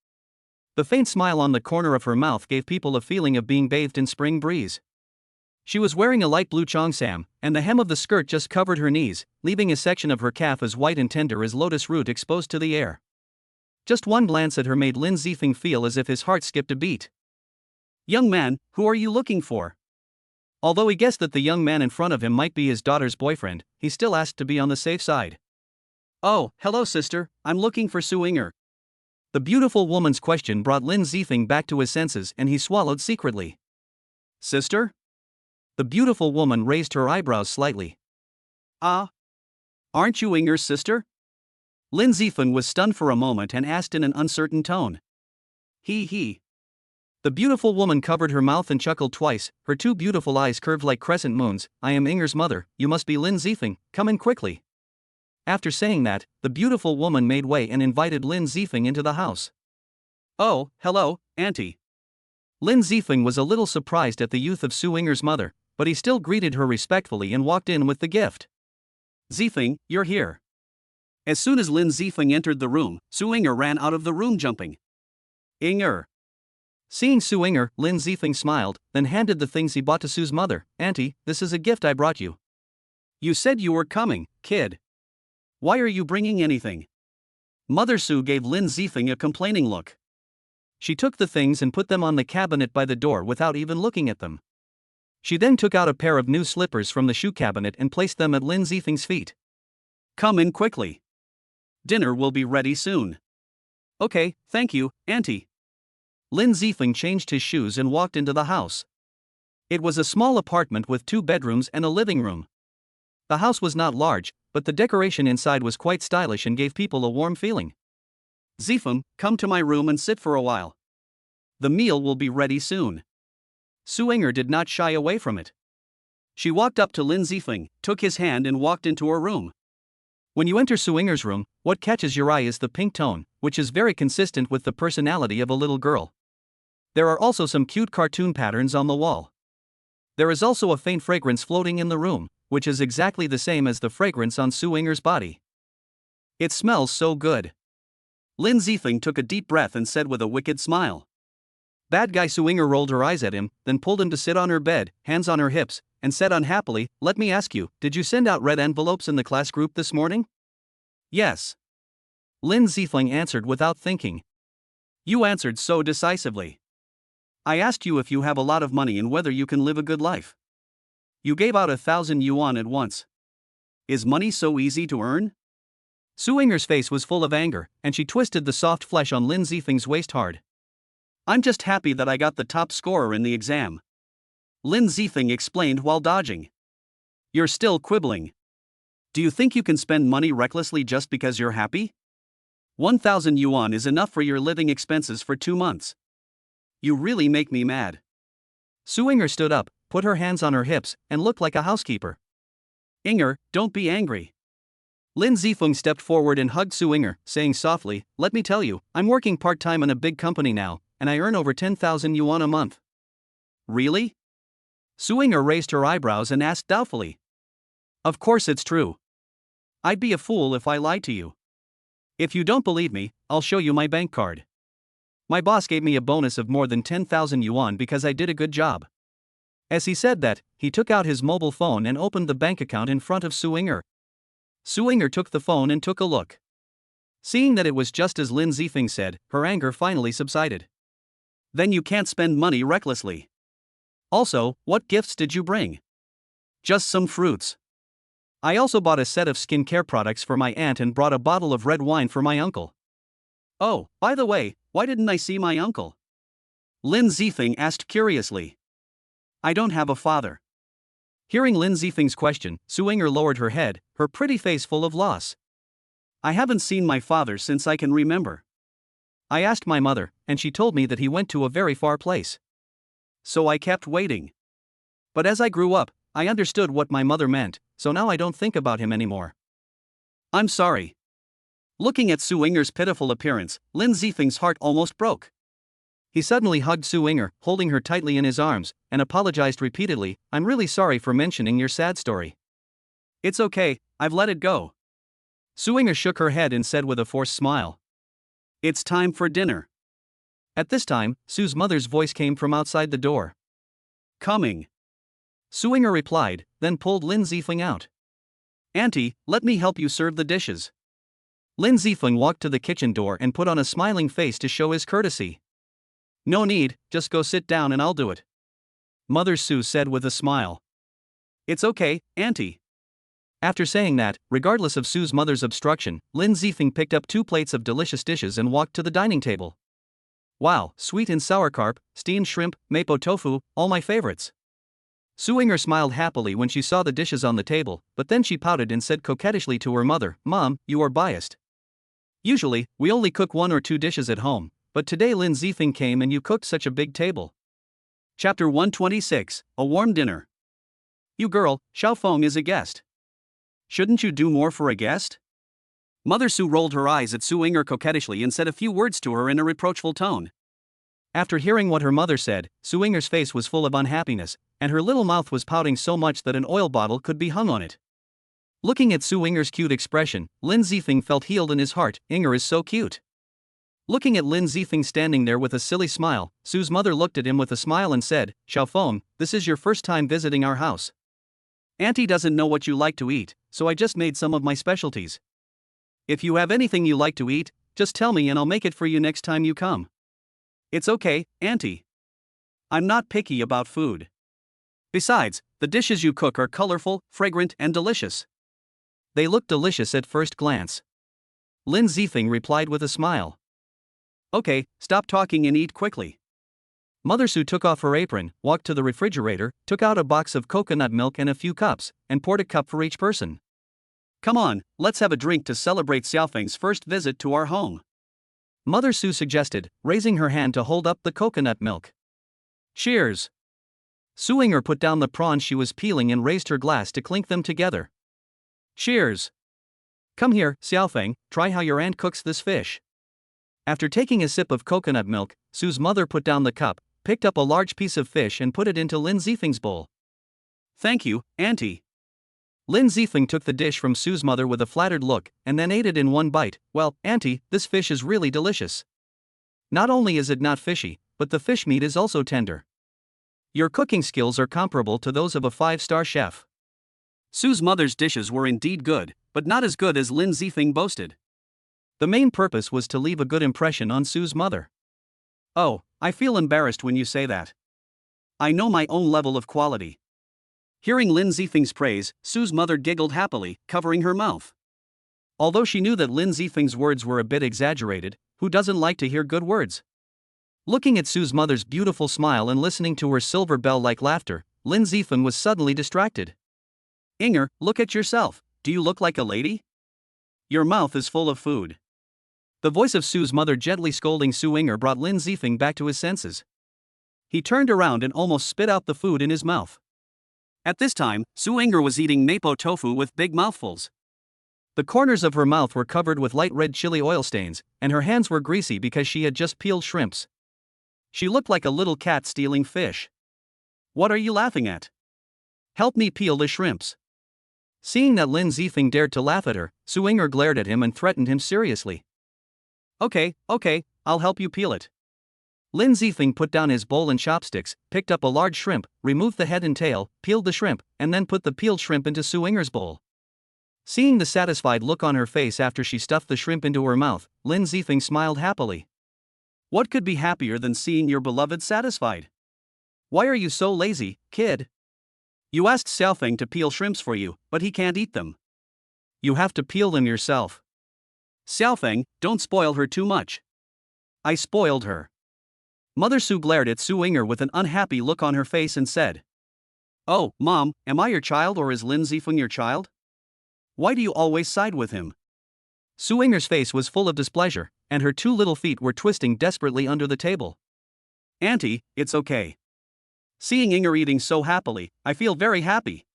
The faint smile on the corner of her mouth gave people a feeling of being bathed in spring breeze. She was wearing a light blue cheongsam, and the hem of the skirt just covered her knees, leaving a section of her calf as white and tender as lotus root exposed to the air. Just one glance at her made Lin Zifeng feel as if his heart skipped a beat. Young man, who are you looking for? Although he guessed that the young man in front of him might be his daughter's boyfriend, he still asked to be on the safe side. Oh, hello sister, I'm looking for Su Enger. The beautiful woman's question brought Lin Zifeng back to his senses and he swallowed secretly. Sister? The beautiful woman raised her eyebrows slightly. Aren't you Enger's sister? Lin Zifeng was stunned for a moment and asked in an uncertain tone. He. The beautiful woman covered her mouth and chuckled twice, her two beautiful eyes curved like crescent moons. I am Enger's mother, you must be Lin Zifeng, come in quickly. After saying that, the beautiful woman made way and invited Lin Zifeng into the house. Oh, hello, auntie. Lin Zifeng was a little surprised at the youth of Su Enger's mother, but he still greeted her respectfully and walked in with the gift. Zifeng, you're here. As soon as Lin Zifeng entered the room, Su Enger ran out of the room jumping. Enger. Seeing Su Enger, Lin Zifeng smiled, then handed the things he bought to Su's mother. Auntie, this is a gift I brought you. You said you were coming, kid. Why are you bringing anything? Mother Su gave Lin Zifeng a complaining look. She took the things and put them on the cabinet by the door without even looking at them. She then took out a pair of new slippers from the shoe cabinet and placed them at Lin Zifeng's feet. Come in quickly. Dinner will be ready soon. Okay, thank you, auntie. Lin Zifeng changed his shoes and walked into the house. It was a small apartment with 2 bedrooms and a living room. The house was not large, but the decoration inside was quite stylish and gave people a warm feeling. Zifeng, come to my room and sit for a while. The meal will be ready soon. Su Enger did not shy away from it. She walked up to Lin Zifeng, took his hand and walked into her room. When you enter Su Enger's room, what catches your eye is the pink tone, which is very consistent with the personality of a little girl. There are also some cute cartoon patterns on the wall. There is also a faint fragrance floating in the room, which is exactly the same as the fragrance on Su Enger's body. It smells so good. Lin Zifeng took a deep breath and said with a wicked smile. Bad guy Suinger rolled her eyes at him, then pulled him to sit on her bed, hands on her hips, and said unhappily, "Let me ask you, did you send out red envelopes in the class group this morning?" "Yes." Lin Zifeng answered without thinking. "You answered so decisively. I asked you if you have a lot of money and whether you can live a good life. You gave out 1,000 yuan at once. Is money so easy to earn?" Suinger's face was full of anger, and she twisted the soft flesh on Lin Zifeng's waist hard. "I'm just happy that I got the top scorer in the exam," Lin Zifeng explained while dodging. "You're still quibbling. Do you think you can spend money recklessly just because you're happy? 1,000 yuan is enough for your living expenses for 2 months. You really make me mad." Suinger stood up, put her hands on her hips, and looked like a housekeeper. "Inger, don't be angry." Lin Zifeng stepped forward and hugged Suinger, saying softly, "Let me tell you, I'm working part-time in a big company now, and I earn over 10,000 yuan a month." "Really?" Suinger raised her eyebrows and asked doubtfully. "Of course it's true. I'd be a fool if I lied to you. If you don't believe me, I'll show you my bank card. My boss gave me a bonus of more than 10,000 yuan because I did a good job." As he said that, he took out his mobile phone and opened the bank account in front of Suinger. Suinger took the phone and took a look. Seeing that it was just as Lin Zifeng said, her anger finally subsided. "Then you can't spend money recklessly. Also, what gifts did you bring?" "Just some fruits. I also bought a set of skincare products for my aunt and brought a bottle of red wine for my uncle." "Oh, by the way, why didn't I see my uncle?" Lin Zifeng asked curiously. "I don't have a father." Hearing Lin Zifeng's question, Suinger lowered her head, her pretty face full of loss. "I haven't seen my father since I can remember. I asked my mother, and she told me that he went to a very far place. So I kept waiting. But as I grew up, I understood what my mother meant, so now I don't think about him anymore." "I'm sorry." Looking at Suinger's pitiful appearance, Lin Zifeng's heart almost broke. He suddenly hugged Suinger, holding her tightly in his arms, and apologized repeatedly, "I'm really sorry for mentioning your sad story." "It's okay, I've let it go." Suinger shook her head and said with a forced smile, "It's time for dinner." At this time, Su's mother's voice came from outside the door. "Coming." Suinger replied, then pulled Lin Zifeng out. "Auntie, let me help you serve the dishes." Lin Zifeng walked to the kitchen door and put on a smiling face to show his courtesy. "No need, just go sit down and I'll do it," Mother Su said with a smile. "It's okay, Auntie." After saying that, regardless of Su's mother's obstruction, Lin Zifeng picked up 2 plates of delicious dishes and walked to the dining table. "Wow, sweet and sour carp, steamed shrimp, mapo tofu, all my favorites." Suinger smiled happily when she saw the dishes on the table, but then she pouted and said coquettishly to her mother, "Mom, you are biased. Usually, we only cook 1 or 2 dishes at home, but today Lin Zifeng came and you cooked such a big table." Chapter 126, A Warm Dinner. "You girl, Xiaofeng is a guest. Shouldn't you do more for a guest?" Mother Su rolled her eyes at Suinger coquettishly and said a few words to her in a reproachful tone. After hearing what her mother said, Suinger's face was full of unhappiness, and her little mouth was pouting so much that an oil bottle could be hung on it. Looking at Suinger's cute expression, Lin Zifeng felt healed in his heart. Inger is so cute. Looking at Lin Zifeng standing there with a silly smile, Su's mother looked at him with a smile and said, "Xiaofeng, this is your first time visiting our house. Auntie doesn't know what you like to eat, so I just made some of my specialties. If you have anything you like to eat, just tell me and I'll make it for you next time you come." "It's okay, Auntie. I'm not picky about food. Besides, the dishes you cook are colorful, fragrant, and delicious." "They look delicious at first glance," Lin Zifeng replied with a smile. "Okay, stop talking and eat quickly." Mother Su took off her apron, walked to the refrigerator, took out a box of coconut milk and a few cups, and poured a cup for each person. "Come on, let's have a drink to celebrate Xiaofeng's first visit to our home," Mother Su suggested, raising her hand to hold up the coconut milk. "Cheers." Suinger put down the prawns she was peeling and raised her glass to clink them together. "Cheers. Come here, Xiaofeng, try how your aunt cooks this fish." After taking a sip of coconut milk, Su's mother put down the cup, picked up a large piece of fish and put it into Lin Zifeng's bowl. "Thank you, Auntie." Lin Zifeng took the dish from Su's mother with a flattered look, and then ate it in one bite. "Well, Auntie, this fish is really delicious. Not only is it not fishy, but the fish meat is also tender. Your cooking skills are comparable to those of a 5-star chef. Sue's mother's dishes were indeed good, but not as good as Lin Zifeng boasted. The main purpose was to leave a good impression on Sue's mother. Oh, I feel embarrassed when you say that. I know my own level of quality. Hearing Lin Zifeng's praise, Sue's mother giggled happily, covering her mouth. Although she knew that Lin Zifeng's words were a bit exaggerated, who doesn't like to hear good words? Looking at Sue's mother's beautiful smile and listening to her silver bell-like laughter, Lin Zifeng was suddenly distracted. Inger, look at yourself. Do you look like a lady? Your mouth is full of food. The voice of Sue's mother gently scolding Su Inger brought Lin Zifeng back to his senses. He turned around and almost spit out the food in his mouth. At this time, Su Inger was eating mapo tofu with big mouthfuls. The corners of her mouth were covered with light red chili oil stains, and her hands were greasy because she had just peeled shrimps. She looked like a little cat stealing fish. What are you laughing at? Help me peel the shrimps. Seeing that Lin Zifeng dared to laugh at her, Su Inger glared at him and threatened him seriously. Okay, I'll help you peel it. Lin Zifeng put down his bowl and chopsticks, picked up a large shrimp, removed the head and tail, peeled the shrimp, and then put the peeled shrimp into Su Inger's bowl. Seeing the satisfied look on her face after she stuffed the shrimp into her mouth, Lin Zifeng smiled happily. What could be happier than seeing your beloved satisfied? Why are you so lazy, kid? You asked Xiaofeng to peel shrimps for you, but he can't eat them. You have to peel them yourself. Xiaofeng, don't spoil her too much. I spoiled her. Mother Su glared at Su Inger with an unhappy look on her face and said, Oh, Mom, am I your child or is Lin Zifeng your child? Why do you always side with him? Su Inger's face was full of displeasure, and her 2 little feet were twisting desperately under the table. Auntie, it's okay. Seeing Inger eating so happily, I feel very happy.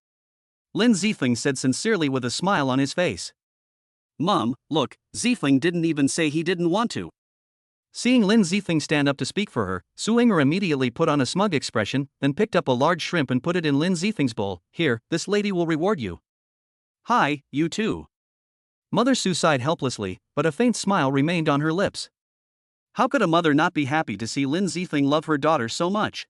Lin Zifeng said sincerely with a smile on his face. Mom, look, Zifeng didn't even say he didn't want to. Seeing Lin Zifeng stand up to speak for her, Su Inger immediately put on a smug expression, then picked up a large shrimp and put it in Lin Zifeng's bowl. Here, this lady will reward you. Hi, you too. Mother Su sighed helplessly, but a faint smile remained on her lips. How could a mother not be happy to see Lin Zifeng love her daughter so much?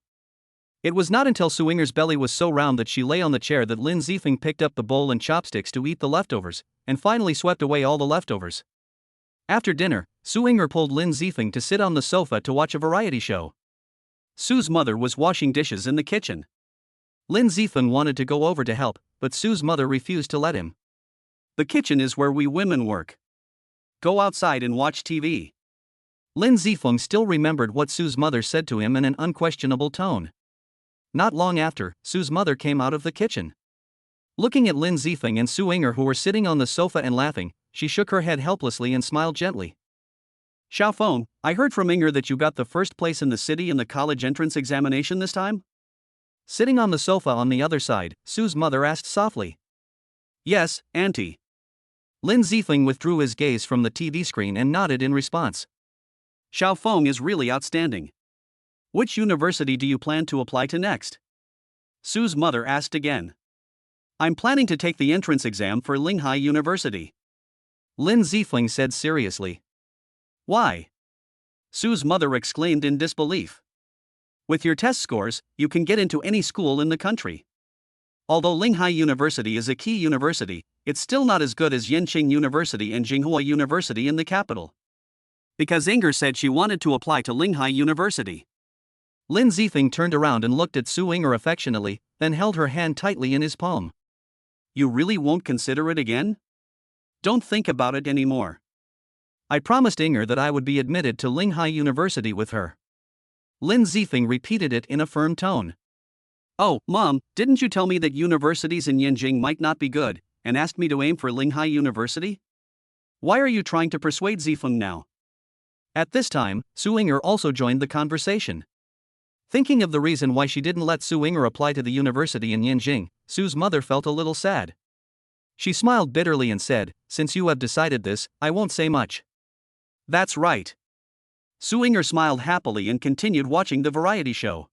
It was not until Su Inger's belly was so round that she lay on the chair that Lin Zifeng picked up the bowl and chopsticks to eat the leftovers, and finally swept away all the leftovers. After dinner, Su Inger pulled Lin Zifeng to sit on the sofa to watch a variety show. Sue's mother was washing dishes in the kitchen. Lin Zifeng wanted to go over to help, but Sue's mother refused to let him. The kitchen is where we women work. Go outside and watch TV. Lin Zifeng still remembered what Sue's mother said to him in an unquestionable tone. Not long after, Sue's mother came out of the kitchen. Looking at Lin Zifeng and Su Inger who were sitting on the sofa and laughing, she shook her head helplessly and smiled gently. Xiaofeng, I heard from Inger that you got the first place in the city in the college entrance examination this time? Sitting on the sofa on the other side, Sue's mother asked softly. Yes, Auntie. Lin Zifeng withdrew his gaze from the TV screen and nodded in response. Xiaofeng is really outstanding. Which university do you plan to apply to next? Sue's mother asked again. I'm planning to take the entrance exam for Linghai University. Lin Zifeng said seriously. Why? Sue's mother exclaimed in disbelief. With your test scores, you can get into any school in the country. Although Linghai University is a key university, it's still not as good as Yenqing University and Jinghua University in the capital. Because Inger said she wanted to apply to Linghai University. Lin Zifeng turned around and looked at Su Inger affectionately, then held her hand tightly in his palm. You really won't consider it again? Don't think about it anymore. I promised Inger that I would be admitted to Linghai University with her. Lin Zifeng repeated it in a firm tone. Oh, Mom, didn't you tell me that universities in Yenjing might not be good, and asked me to aim for Linghai University? Why are you trying to persuade Zifeng now? At this time, Su Inger also joined the conversation. Thinking of the reason why she didn't let Su Inger apply to the university in Yenjing, Su's mother felt a little sad. She smiled bitterly and said, Since you have decided this, I won't say much. That's right. Su Inger smiled happily and continued watching the variety show.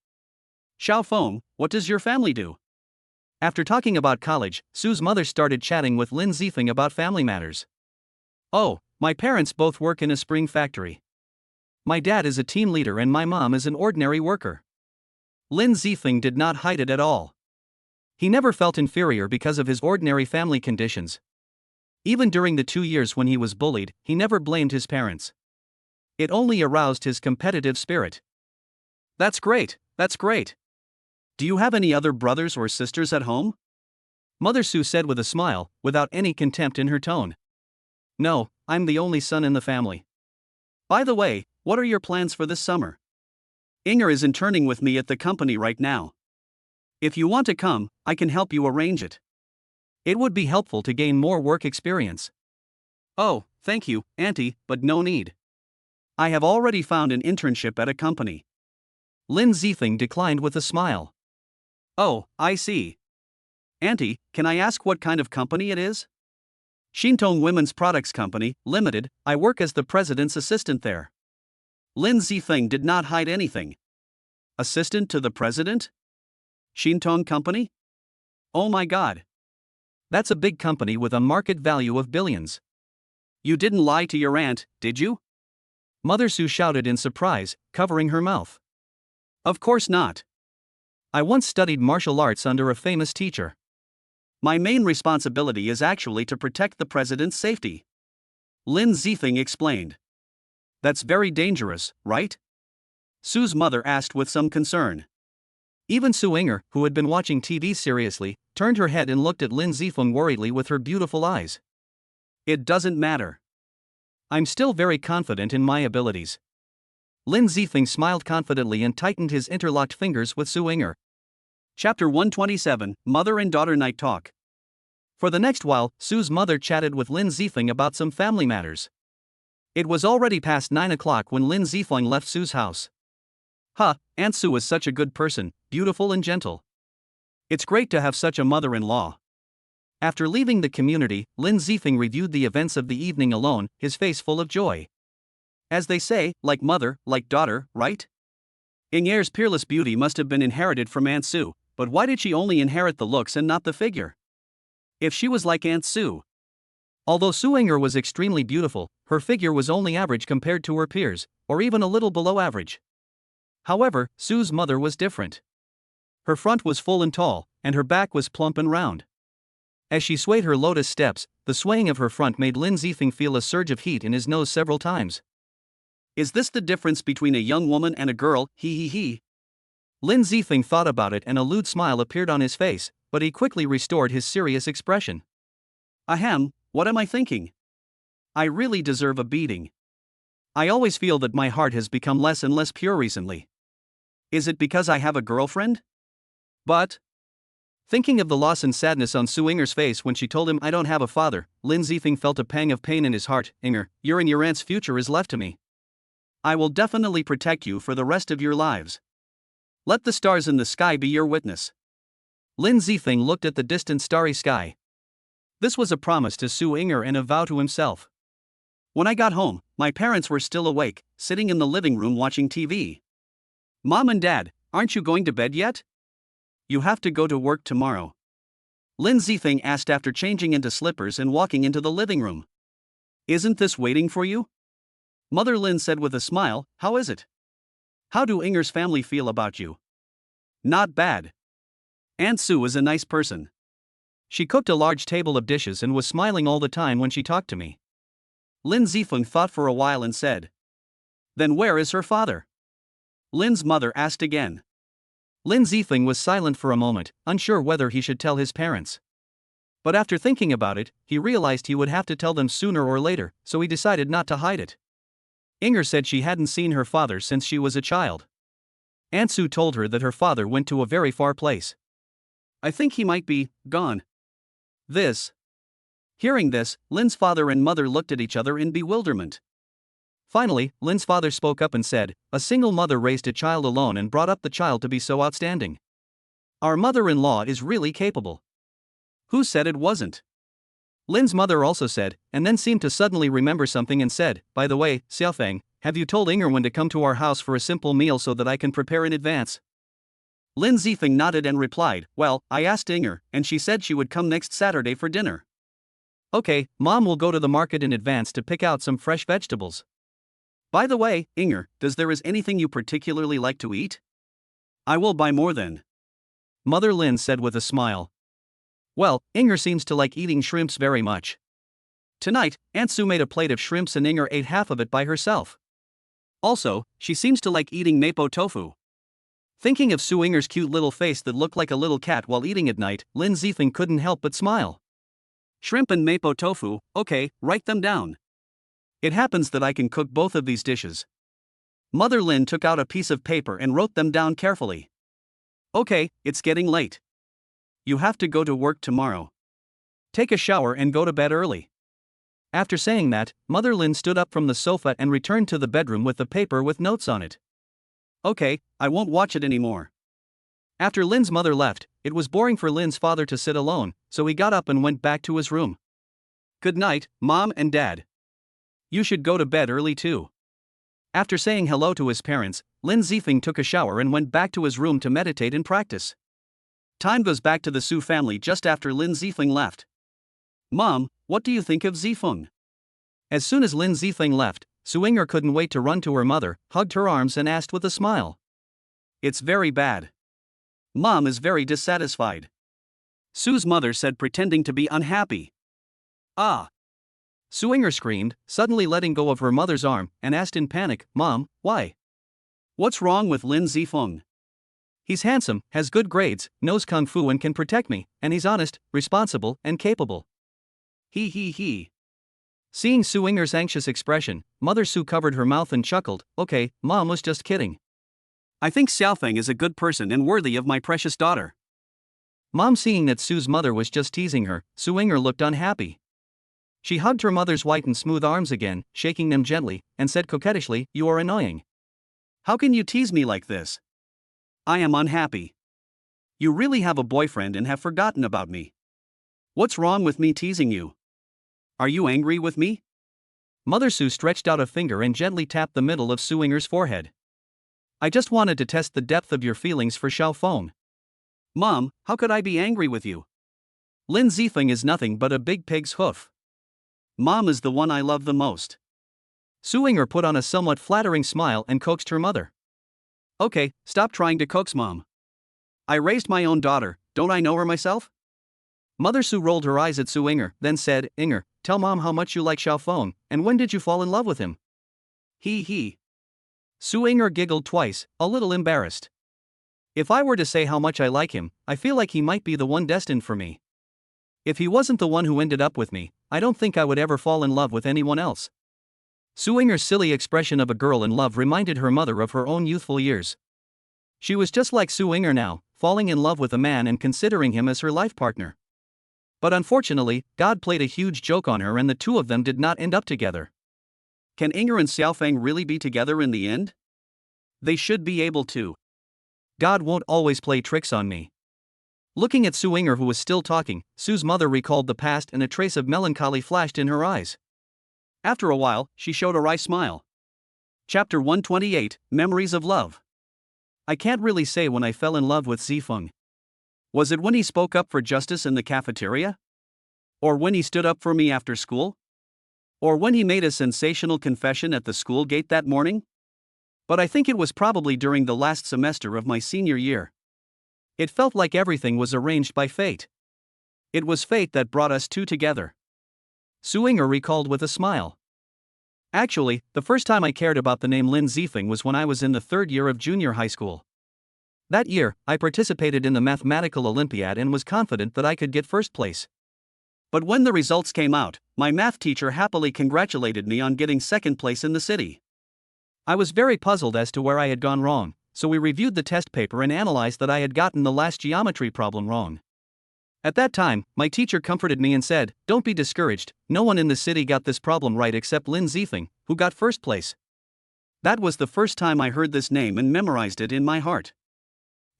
Xiaofeng, what does your family do? After talking about college, Su's mother started chatting with Lin Zifeng about family matters. Oh, my parents both work in a spring factory. My dad is a team leader and my mom is an ordinary worker. Lin Zifeng did not hide it at all. He never felt inferior because of his ordinary family conditions. Even during the 2 years when he was bullied, he never blamed his parents. It only aroused his competitive spirit. That's great, that's great. Do you have any other brothers or sisters at home? Mother Sue said with a smile, without any contempt in her tone. No, I'm the only son in the family. By the way, what are your plans for this summer? Inger is interning with me at the company right now. If you want to come, I can help you arrange it. It would be helpful to gain more work experience. Oh, thank you, Auntie, but no need. I have already found an internship at a company. Lin Zifeng declined with a smile. Oh, I see. Auntie, can I ask what kind of company it is? Shintong Women's Products Company, Limited. I work as the president's assistant there. Lin Zifeng did not hide anything. Assistant to the president? Shintong Company? Oh my god. That's a big company with a market value of billions. You didn't lie to your aunt, did you? Mother Sue shouted in surprise, covering her mouth. Of course not. I once studied martial arts under a famous teacher. My main responsibility is actually to protect the president's safety. Lin Zifeng explained. That's very dangerous, right? Sue's mother asked with some concern. Even Sue Inger, who had been watching TV seriously, turned her head and looked at Lin Zifeng worriedly with her beautiful eyes. It doesn't matter. I'm still very confident in my abilities. Lin Zifeng smiled confidently and tightened his interlocked fingers with Sue Inger. Chapter 127, Mother and Daughter Night Talk. For the next while, Sue's mother chatted with Lin Zifeng about some family matters. It was already past 9 o'clock when Lin Zifeng left Sue's house. Aunt Sue is such a good person, beautiful and gentle. It's great to have such a mother-in-law. After leaving the community, Lin Zifeng reviewed the events of the evening alone, his face full of joy. As they say, like mother, like daughter, right? Inger's peerless beauty must have been inherited from Aunt Sue, but why did she only inherit the looks and not the figure? If she was like Aunt Sue. Although Sue Inger was extremely beautiful, her figure was only average compared to her peers, or even a little below average. However, Sue's mother was different. Her front was full and tall, and her back was plump and round. As she swayed her lotus steps, the swaying of her front made Lin Zifeng feel a surge of heat in his nose several times. Is this the difference between a young woman and a girl, he? Lin Zifeng thought about it and a lewd smile appeared on his face, but he quickly restored his serious expression. Ahem, what am I thinking? I really deserve a beating. I always feel that my heart has become less and less pure recently. Is it because I have a girlfriend? But... Thinking of the loss and sadness on Sue Inger's face when she told him I don't have a father, Lin Zifeng felt a pang of pain in his heart. Inger, your and your aunt's future is left to me. I will definitely protect you for the rest of your lives. Let the stars in the sky be your witness. Lin Zifeng looked at the distant starry sky. This was a promise to Sue Inger and a vow to himself. When I got home, my parents were still awake, sitting in the living room watching TV. Mom and Dad, aren't you going to bed yet? You have to go to work tomorrow. Lin Zifeng asked after changing into slippers and walking into the living room. Isn't this waiting for you? Mother Lin said with a smile, how is it? How do Inger's family feel about you? Not bad. Aunt Sue is a nice person. She cooked a large table of dishes and was smiling all the time when she talked to me. Lin Zifeng thought for a while and said. Then where is her father? Lin's mother asked again. Lin Zifeng was silent for a moment, unsure whether he should tell his parents. But after thinking about it, he realized he would have to tell them sooner or later, so he decided not to hide it. Inger said she hadn't seen her father since she was a child. Aunt Sue told her that her father went to a very far place. I think he might be gone. Hearing this, Lin's father and mother looked at each other in bewilderment. Finally, Lin's father spoke up and said, a single mother raised a child alone and brought up the child to be so outstanding. Our mother-in-law is really capable. Who said it wasn't? Lin's mother also said, and then seemed to suddenly remember something and said, by the way, Xiaofeng, have you told Inger when to come to our house for a simple meal so that I can prepare in advance? Lin Zifeng nodded and replied, well, I asked Inger, and she said she would come next Saturday for dinner. Okay, Mom will go to the market in advance to pick out some fresh vegetables. By the way, Inger, does there is anything you particularly like to eat? I will buy more then. Mother Lin said with a smile. Well, Inger seems to like eating shrimps very much. Tonight, Aunt Sue made a plate of shrimps and Inger ate half of it by herself. Also, she seems to like eating mapo tofu. Thinking of Sue Inger's cute little face that looked like a little cat while eating at night, Lin Zifeng couldn't help but smile. Shrimp and mapo tofu, okay, write them down. It happens that I can cook both of these dishes. Mother Lin took out a piece of paper and wrote them down carefully. Okay, it's getting late. You have to go to work tomorrow. Take a shower and go to bed early. After saying that, Mother Lin stood up from the sofa and returned to the bedroom with the paper with notes on it. Okay, I won't watch it anymore. After Lin's mother left, it was boring for Lin's father to sit alone, so he got up and went back to his room. Good night, Mom and Dad. You should go to bed early too. After saying hello to his parents, Lin Zifeng took a shower and went back to his room to meditate and practice. Time goes back to the Su family just after Lin Zifeng left. Mom, what do you think of Zifeng? As soon as Lin Zifeng left, Su Inger couldn't wait to run to her mother, hugged her arms and asked with a smile. It's very bad. Mom is very dissatisfied. Su's mother said, pretending to be unhappy. Ah! Su Inger screamed, suddenly letting go of her mother's arm, and asked in panic, Mom, why? What's wrong with Lin Zifeng? He's handsome, has good grades, knows kung fu and can protect me, and he's honest, responsible, and capable. He. Seeing Su Inger's anxious expression, Mother Su covered her mouth and chuckled, okay, Mom was just kidding. I think Xiaofeng is a good person and worthy of my precious daughter. Mom, seeing that Su's mother was just teasing her, Su Inger looked unhappy. She hugged her mother's white and smooth arms again, shaking them gently, and said coquettishly, You are annoying. How can you tease me like this? I am unhappy. You really have a boyfriend and have forgotten about me. What's wrong with me teasing you? Are you angry with me? Mother Su stretched out a finger and gently tapped the middle of Su Inger's forehead. I just wanted to test the depth of your feelings for Xiaofeng. Mom, how could I be angry with you? Lin Zifeng is nothing but a big pig's hoof. Mom is the one I love the most. Su Inger put on a somewhat flattering smile and coaxed her mother. Okay, stop trying to coax Mom. I raised my own daughter, don't I know her myself? Mother Su rolled her eyes at Su Inger, then said, Inger, tell Mom how much you like Xiaofeng, and when did you fall in love with him? He. Su Inger giggled twice, a little embarrassed. If I were to say how much I like him, I feel like he might be the one destined for me. If he wasn't the one who ended up with me, I don't think I would ever fall in love with anyone else. Su Inger's silly expression of a girl in love reminded her mother of her own youthful years. She was just like Su Inger now, falling in love with a man and considering him as her life partner. But unfortunately, God played a huge joke on her and the two of them did not end up together. Can Inger and Xiaofeng really be together in the end? They should be able to. God won't always play tricks on me. Looking at Su Inger, who was still talking, Su's mother recalled the past and a trace of melancholy flashed in her eyes. After a while, she showed a wry smile. Chapter 128, Memories of Love. I can't really say when I fell in love with Zifeng. Was it when he spoke up for justice in the cafeteria? Or when he stood up for me after school? Or when he made a sensational confession at the school gate that morning? But I think it was probably during the last semester of my senior year. It felt like everything was arranged by fate. It was fate that brought us two together. Su Inger recalled with a smile. Actually, the first time I cared about the name Lin Zifeng was when I was in the third year of junior high school. That year, I participated in the mathematical Olympiad and was confident that I could get first place. But when the results came out, my math teacher happily congratulated me on getting second place in the city. I was very puzzled as to where I had gone wrong, so we reviewed the test paper and analyzed that I had gotten the last geometry problem wrong. At that time, my teacher comforted me and said, Don't be discouraged, no one in the city got this problem right except Lin Zifeng, who got first place. That was the first time I heard this name and memorized it in my heart.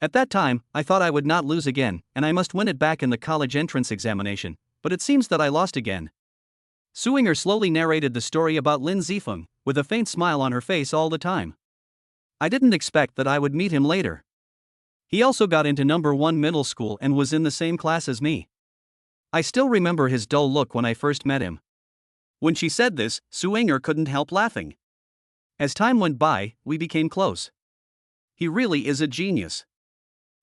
At that time, I thought I would not lose again, and I must win it back in the college entrance examination, but it seems that I lost again. Su Inger slowly narrated the story about Lin Zifeng, with a faint smile on her face all the time. I didn't expect that I would meet him later. He also got into number 1 middle school and was in the same class as me. I still remember his dull look when I first met him. When she said this, Su Inger couldn't help laughing. As time went by, we became close. He really is a genius.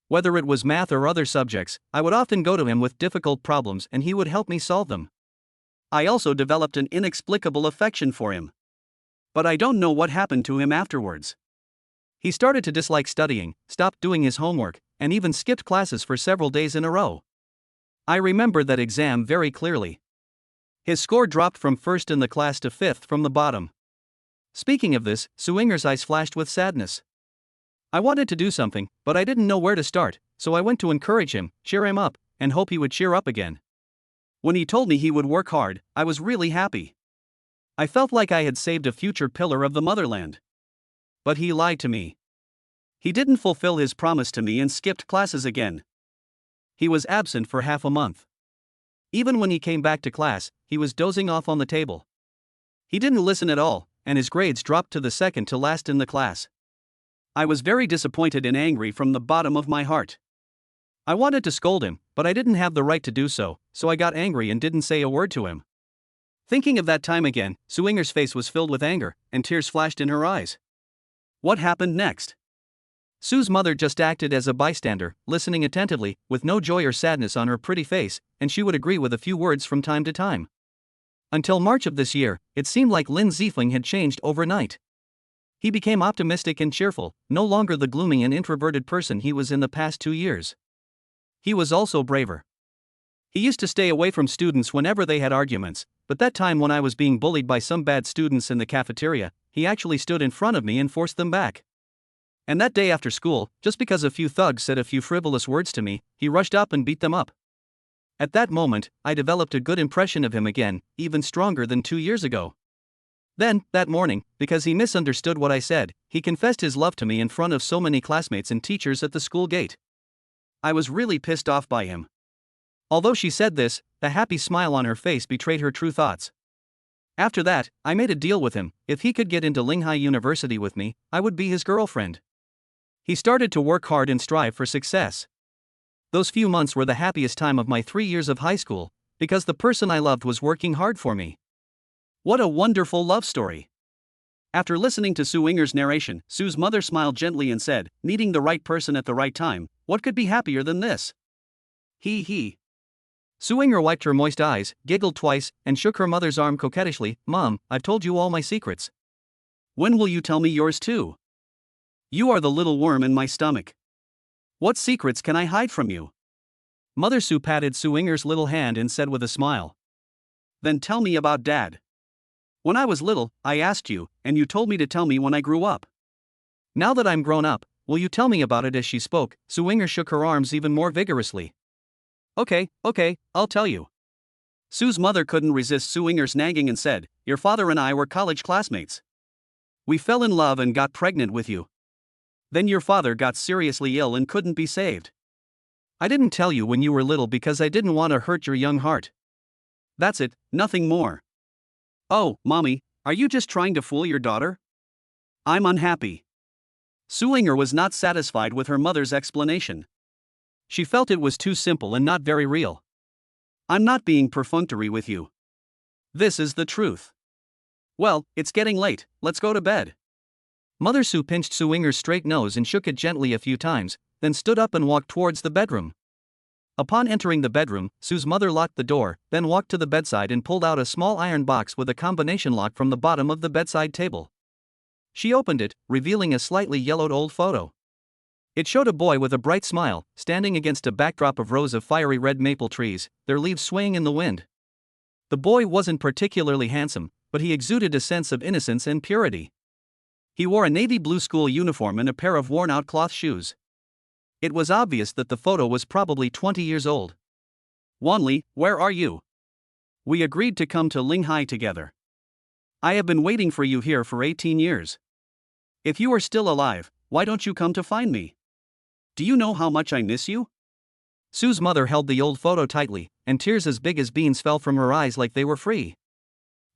Whether it was math or other subjects, I would often go to him with difficult problems and he would help me solve them. I also developed an inexplicable affection for him. But I don't know what happened to him afterwards. He started to dislike studying, stopped doing his homework, and even skipped classes for several days in a row. I remember that exam very clearly. His score dropped from first in the class to fifth from the bottom. Speaking of this, Suinger's eyes flashed with sadness. I wanted to do something, but I didn't know where to start, so I went to encourage him, cheer him up, and hope he would cheer up again. When he told me he would work hard, I was really happy. I felt like I had saved a future pillar of the motherland. But he lied to me. He didn't fulfill his promise to me and skipped classes again. He was absent for half a month. Even when he came back to class, he was dozing off on the table. He didn't listen at all, and his grades dropped to the second to last in the class. I was very disappointed and angry from the bottom of my heart. I wanted to scold him, but I didn't have the right to do so, so I got angry and didn't say a word to him. Thinking of that time again, Suinger's face was filled with anger, and tears flashed in her eyes. What happened next? Sue's mother just acted as a bystander, listening attentively, with no joy or sadness on her pretty face, and she would agree with a few words from time to time. Until March of this year, it seemed like Lin Ziefling had changed overnight. He became optimistic and cheerful, no longer the gloomy and introverted person he was in the past 2 years. He was also braver. He used to stay away from students whenever they had arguments, but that time when I was being bullied by some bad students in the cafeteria, he actually stood in front of me and forced them back. And that day after school, just because a few thugs said a few frivolous words to me, he rushed up and beat them up. At that moment, I developed a good impression of him again, even stronger than 2 years ago. Then, that morning, because he misunderstood what I said, he confessed his love to me in front of so many classmates and teachers at the school gate. I was really pissed off by him. Although she said this, the happy smile on her face betrayed her true thoughts. After that, I made a deal with him. If he could get into Linghai University with me, I would be his girlfriend. He started to work hard and strive for success. Those few months were the happiest time of my 3 years of high school, because the person I loved was working hard for me. What a wonderful love story. After listening to Suinger's narration, Sue's mother smiled gently and said, "Meeting the right person at the right time, what could be happier than this?" He. Suinger wiped her moist eyes, giggled twice, and shook her mother's arm coquettishly. "Mom, I've told you all my secrets. When will you tell me yours too? You are the little worm in my stomach. What secrets can I hide from you?" Mother Sue patted Suinger's little hand and said with a smile, "Then tell me about Dad. When I was little, I asked you, and you told me to tell me when I grew up. Now that I'm grown up, will you tell me about it?" As she spoke, Suinger shook her arms even more vigorously. Okay, I'll tell you." Sue's mother couldn't resist Suinger's nagging and said, "Your father and I were college classmates. We fell in love and got pregnant with you. Then your father got seriously ill and couldn't be saved. I didn't tell you when you were little because I didn't want to hurt your young heart. That's it, nothing more." "Oh, Mommy, are you just trying to fool your daughter?" "I'm unhappy." Suinger was not satisfied with her mother's explanation. She felt it was too simple and not very real. "I'm not being perfunctory with you. This is the truth. Well, it's getting late, let's go to bed." Mother Sue pinched Suinger's straight nose and shook it gently a few times, then stood up and walked towards the bedroom. Upon entering the bedroom, Sue's mother locked the door, then walked to the bedside and pulled out a small iron box with a combination lock from the bottom of the bedside table. She opened it, revealing a slightly yellowed old photo. It showed a boy with a bright smile, standing against a backdrop of rows of fiery red maple trees, their leaves swaying in the wind. The boy wasn't particularly handsome, but he exuded a sense of innocence and purity. He wore a navy blue school uniform and a pair of worn-out cloth shoes. It was obvious that the photo was probably 20 years old. "Wanli, where are you? We agreed to come to Linghai together. I have been waiting for you here for 18 years. If you are still alive, why don't you come to find me? Do you know how much I miss you?" Sue's mother held the old photo tightly, and tears as big as beans fell from her eyes like they were free.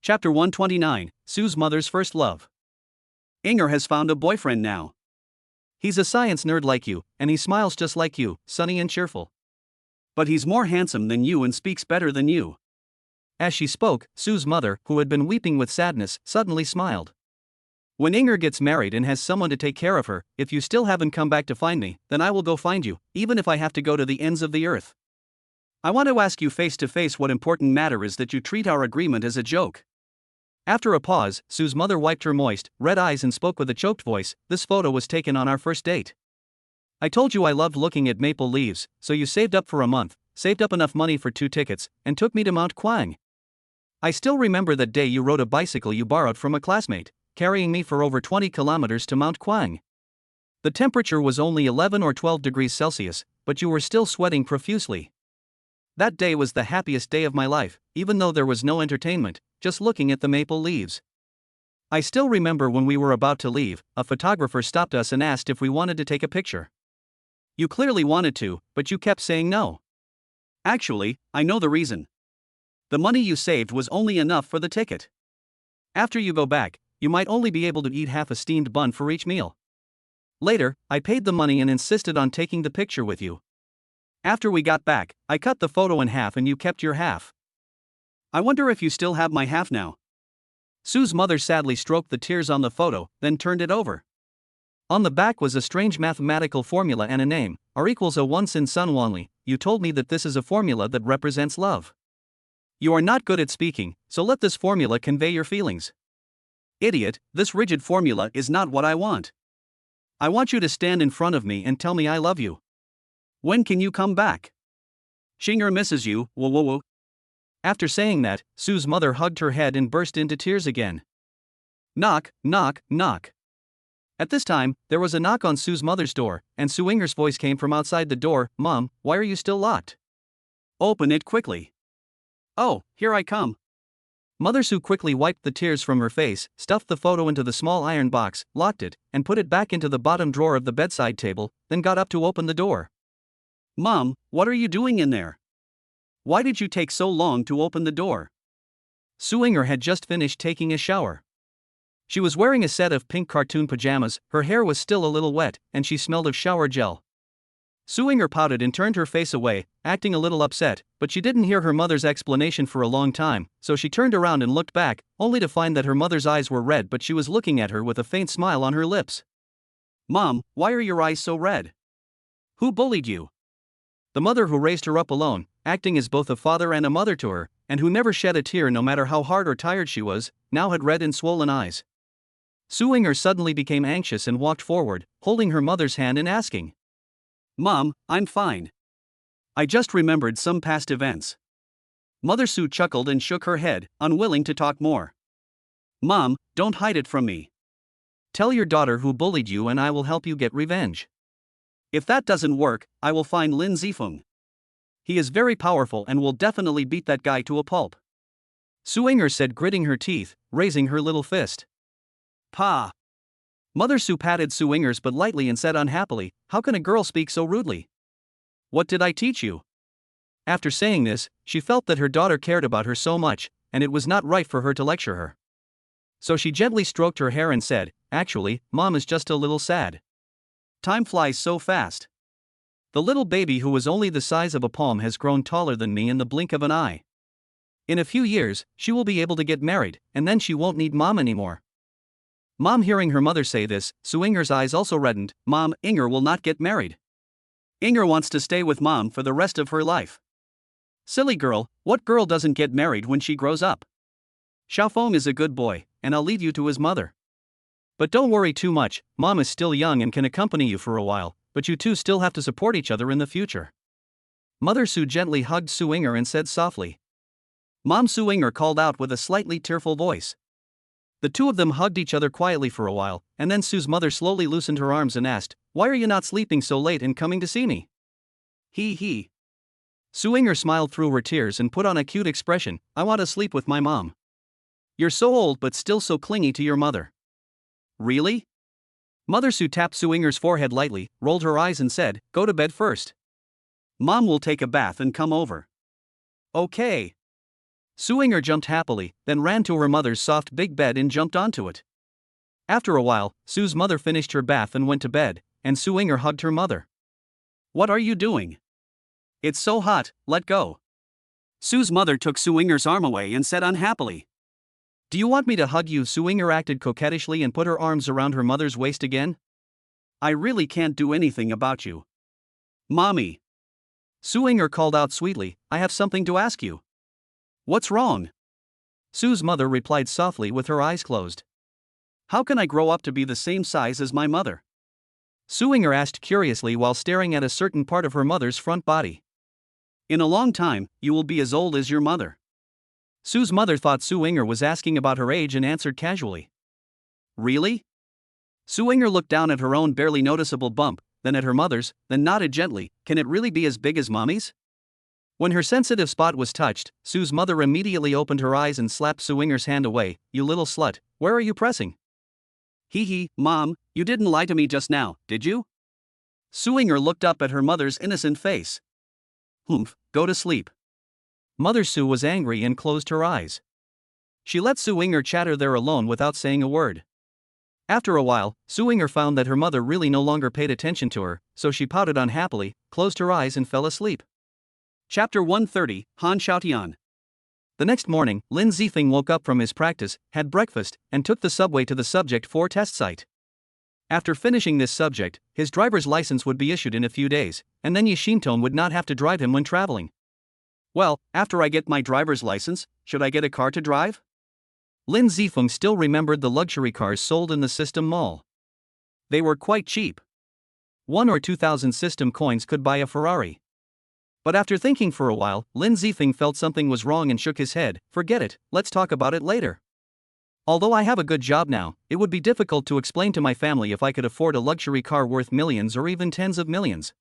Chapter 129, Sue's Mother's First Love. "Inger has found a boyfriend now. He's a science nerd like you, and he smiles just like you, sunny and cheerful. But he's more handsome than you and speaks better than you." As she spoke, Sue's mother, who had been weeping with sadness, suddenly smiled. When Inger gets married and has someone to take care of her, if you still haven't come back to find me, then I will go find you, even if I have to go to the ends of the earth. I want to ask you face to face what important matter is that you treat our agreement as a joke. After a pause, Sue's mother wiped her moist, red eyes and spoke with a choked voice. This photo was taken on our first date. I told you I loved looking at maple leaves, so you saved up for a month, saved up enough money for 2 tickets, and took me to Mount Kwang. I still remember that day you rode a bicycle you borrowed from a classmate, carrying me for over 20 kilometers to Mount Kwang. The temperature was only 11 or 12 degrees Celsius, but you were still sweating profusely. That day was the happiest day of my life, even though there was no entertainment, just looking at the maple leaves. I still remember when we were about to leave, a photographer stopped us and asked if we wanted to take a picture. You clearly wanted to, but you kept saying no. Actually, I know the reason. The money you saved was only enough for the ticket. After you go back, you might only be able to eat half a steamed bun for each meal. Later, I paid the money and insisted on taking the picture with you. After we got back, I cut the photo in half and you kept your half. I wonder if you still have my half now. Sue's mother sadly stroked the tears on the photo, then turned it over. On the back was a strange mathematical formula and a name, R equals A1 Sin Sun Wanli. You told me that this is a formula that represents love. You are not good at speaking, so let this formula convey your feelings. Idiot, this rigid formula is not what I want. I want you to stand in front of me and tell me I love you. When can you come back? Shinger misses you, whoa whoa whoa. After saying that, Sue's mother hugged her head and burst into tears again. Knock, knock, knock. At this time, there was a knock on Sue's mother's door, and Sue Inger's voice came from outside the door. Mom, why are you still locked? Open it quickly. Oh, here I come. Mother Sue quickly wiped the tears from her face, stuffed the photo into the small iron box, locked it, and put it back into the bottom drawer of the bedside table, then got up to open the door. Mom, what are you doing in there? Why did you take so long to open the door? Sue Inger had just finished taking a shower. She was wearing a set of pink cartoon pajamas, her hair was still a little wet, and she smelled of shower gel. Sue Inger pouted and turned her face away, acting a little upset, but she didn't hear her mother's explanation for a long time, so she turned around and looked back, only to find that her mother's eyes were red but she was looking at her with a faint smile on her lips. Mom, why are your eyes so red? Who bullied you? The mother who raised her up alone, acting as both a father and a mother to her, and who never shed a tear no matter how hard or tired she was, now had red and swollen eyes. Sue Inger suddenly became anxious and walked forward, holding her mother's hand and asking, Mom, I'm fine. I just remembered some past events. Mother Sue chuckled and shook her head, unwilling to talk more. Mom, don't hide it from me. Tell your daughter who bullied you and I will help you get revenge. If that doesn't work, I will find Lin Zifeng. He is very powerful and will definitely beat that guy to a pulp. Sue Inger said, gritting her teeth, raising her little fist. Pa! Mother Sue patted Sue Inger's but lightly and said unhappily, how can a girl speak so rudely? What did I teach you? After saying this, she felt that her daughter cared about her so much, and it was not right for her to lecture her. So she gently stroked her hair and said, actually, Mom is just a little sad. Time flies so fast. The little baby who was only the size of a palm has grown taller than me in the blink of an eye. In a few years, she will be able to get married, and then she won't need Mom anymore. Mom, hearing her mother say this, Sue Inger's eyes also reddened. Mom, Inger will not get married. Inger wants to stay with Mom for the rest of her life. Silly girl, what girl doesn't get married when she grows up? Xiaofeng is a good boy, and I'll leave you to his mother. But don't worry too much, Mom is still young and can accompany you for a while, but you two still have to support each other in the future. Mother Sue gently hugged Sue Inger and said softly. Mom, Sue Inger called out with a slightly tearful voice. The two of them hugged each other quietly for a while, and then Sue's mother slowly loosened her arms and asked, why are you not sleeping so late and coming to see me? He. Sue Inger smiled through her tears and put on a cute expression, I want to sleep with my mom. You're so old but still so clingy to your mother. Really? Mother Sue tapped Sue Inger's forehead lightly, rolled her eyes and said, go to bed first. Mom will take a bath and come over. Okay. Sue Inger jumped happily, then ran to her mother's soft big bed and jumped onto it. After a while, Sue's mother finished her bath and went to bed, and Sue Inger hugged her mother. What are you doing? It's so hot, let go. Sue's mother took Sue Inger's arm away and said unhappily. Do you want me to hug you? Suinger acted coquettishly and put her arms around her mother's waist again. I really can't do anything about you. Mommy. Suinger called out sweetly, I have something to ask you. What's wrong? Sue's mother replied softly with her eyes closed. How can I grow up to be the same size as my mother? Suinger asked curiously while staring at a certain part of her mother's front body. In a long time, you will be as old as your mother. Sue's mother thought Suinger was asking about her age and answered casually. Really? Suinger looked down at her own barely noticeable bump, then at her mother's, then nodded gently. Can it really be as big as Mommy's? When her sensitive spot was touched, Sue's mother immediately opened her eyes and slapped Suinger's hand away. You little slut, where are you pressing? Hee, Mom, you didn't lie to me just now, did you? Suinger looked up at her mother's innocent face. Humph, go to sleep. Mother Sue was angry and closed her eyes. She let Suinger chatter there alone without saying a word. After a while, Suinger found that her mother really no longer paid attention to her, so she pouted unhappily, closed her eyes and fell asleep. Chapter 130, Han Xiaotian. The next morning, Lin Zifeng woke up from his practice, had breakfast, and took the subway to the Subject 4 test site. After finishing this subject, his driver's license would be issued in a few days, and then Yixintong would not have to drive him when traveling. Well, after I get my driver's license, should I get a car to drive? Lin Zifeng still remembered the luxury cars sold in the System Mall. They were quite cheap. 1 or 2,000 System coins could buy a Ferrari. But after thinking for a while, Lin Zifeng felt something was wrong and shook his head. Forget it, let's talk about it later. Although I have a good job now, it would be difficult to explain to my family if I could afford a luxury car worth millions or even tens of millions.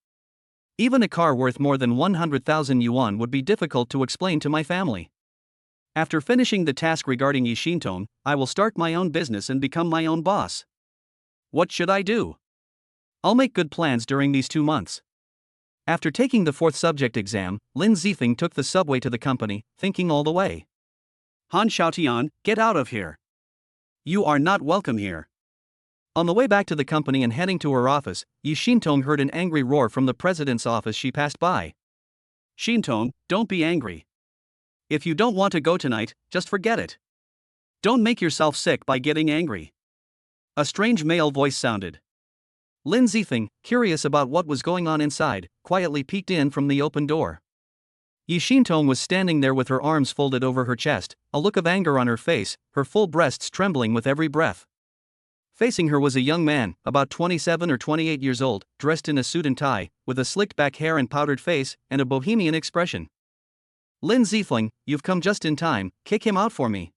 Even a car worth more than 100,000 yuan would be difficult to explain to my family. After finishing the task regarding Yixintong, I will start my own business and become my own boss. What should I do? I'll make good plans during these 2 months. After taking the 4th subject exam, Lin Zifeng took the subway to the company, thinking all the way. Han Xiaotian, get out of here. You are not welcome here. On the way back to the company and heading to her office, Yixintong heard an angry roar from the president's office she passed by. Xintong, don't be angry. If you don't want to go tonight, just forget it. Don't make yourself sick by getting angry. A strange male voice sounded. Lin Zifeng, curious about what was going on inside, quietly peeked in from the open door. Yixintong was standing there with her arms folded over her chest, a look of anger on her face, her full breasts trembling with every breath. Facing her was a young man, about 27 or 28 years old, dressed in a suit and tie, with a slicked back hair and powdered face, and a bohemian expression. Lin Zifeng, you've come just in time, kick him out for me.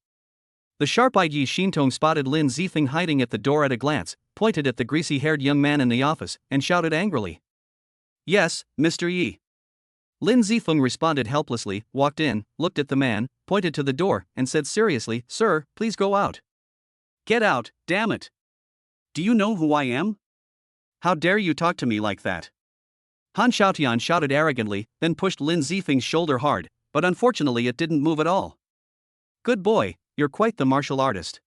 The sharp-eyed Yixintong spotted Lin Zifeng hiding at the door at a glance, pointed at the greasy-haired young man in the office, and shouted angrily. Yes, Mr. Yi. Lin Zifeng responded helplessly, walked in, looked at the man, pointed to the door, and said seriously, Sir, please go out. Get out, damn it. Do you know who I am? How dare you talk to me like that? Han Xiaotian shouted arrogantly, then pushed Lin Zifeng's shoulder hard, but unfortunately it didn't move at all. Good boy, you're quite the martial artist.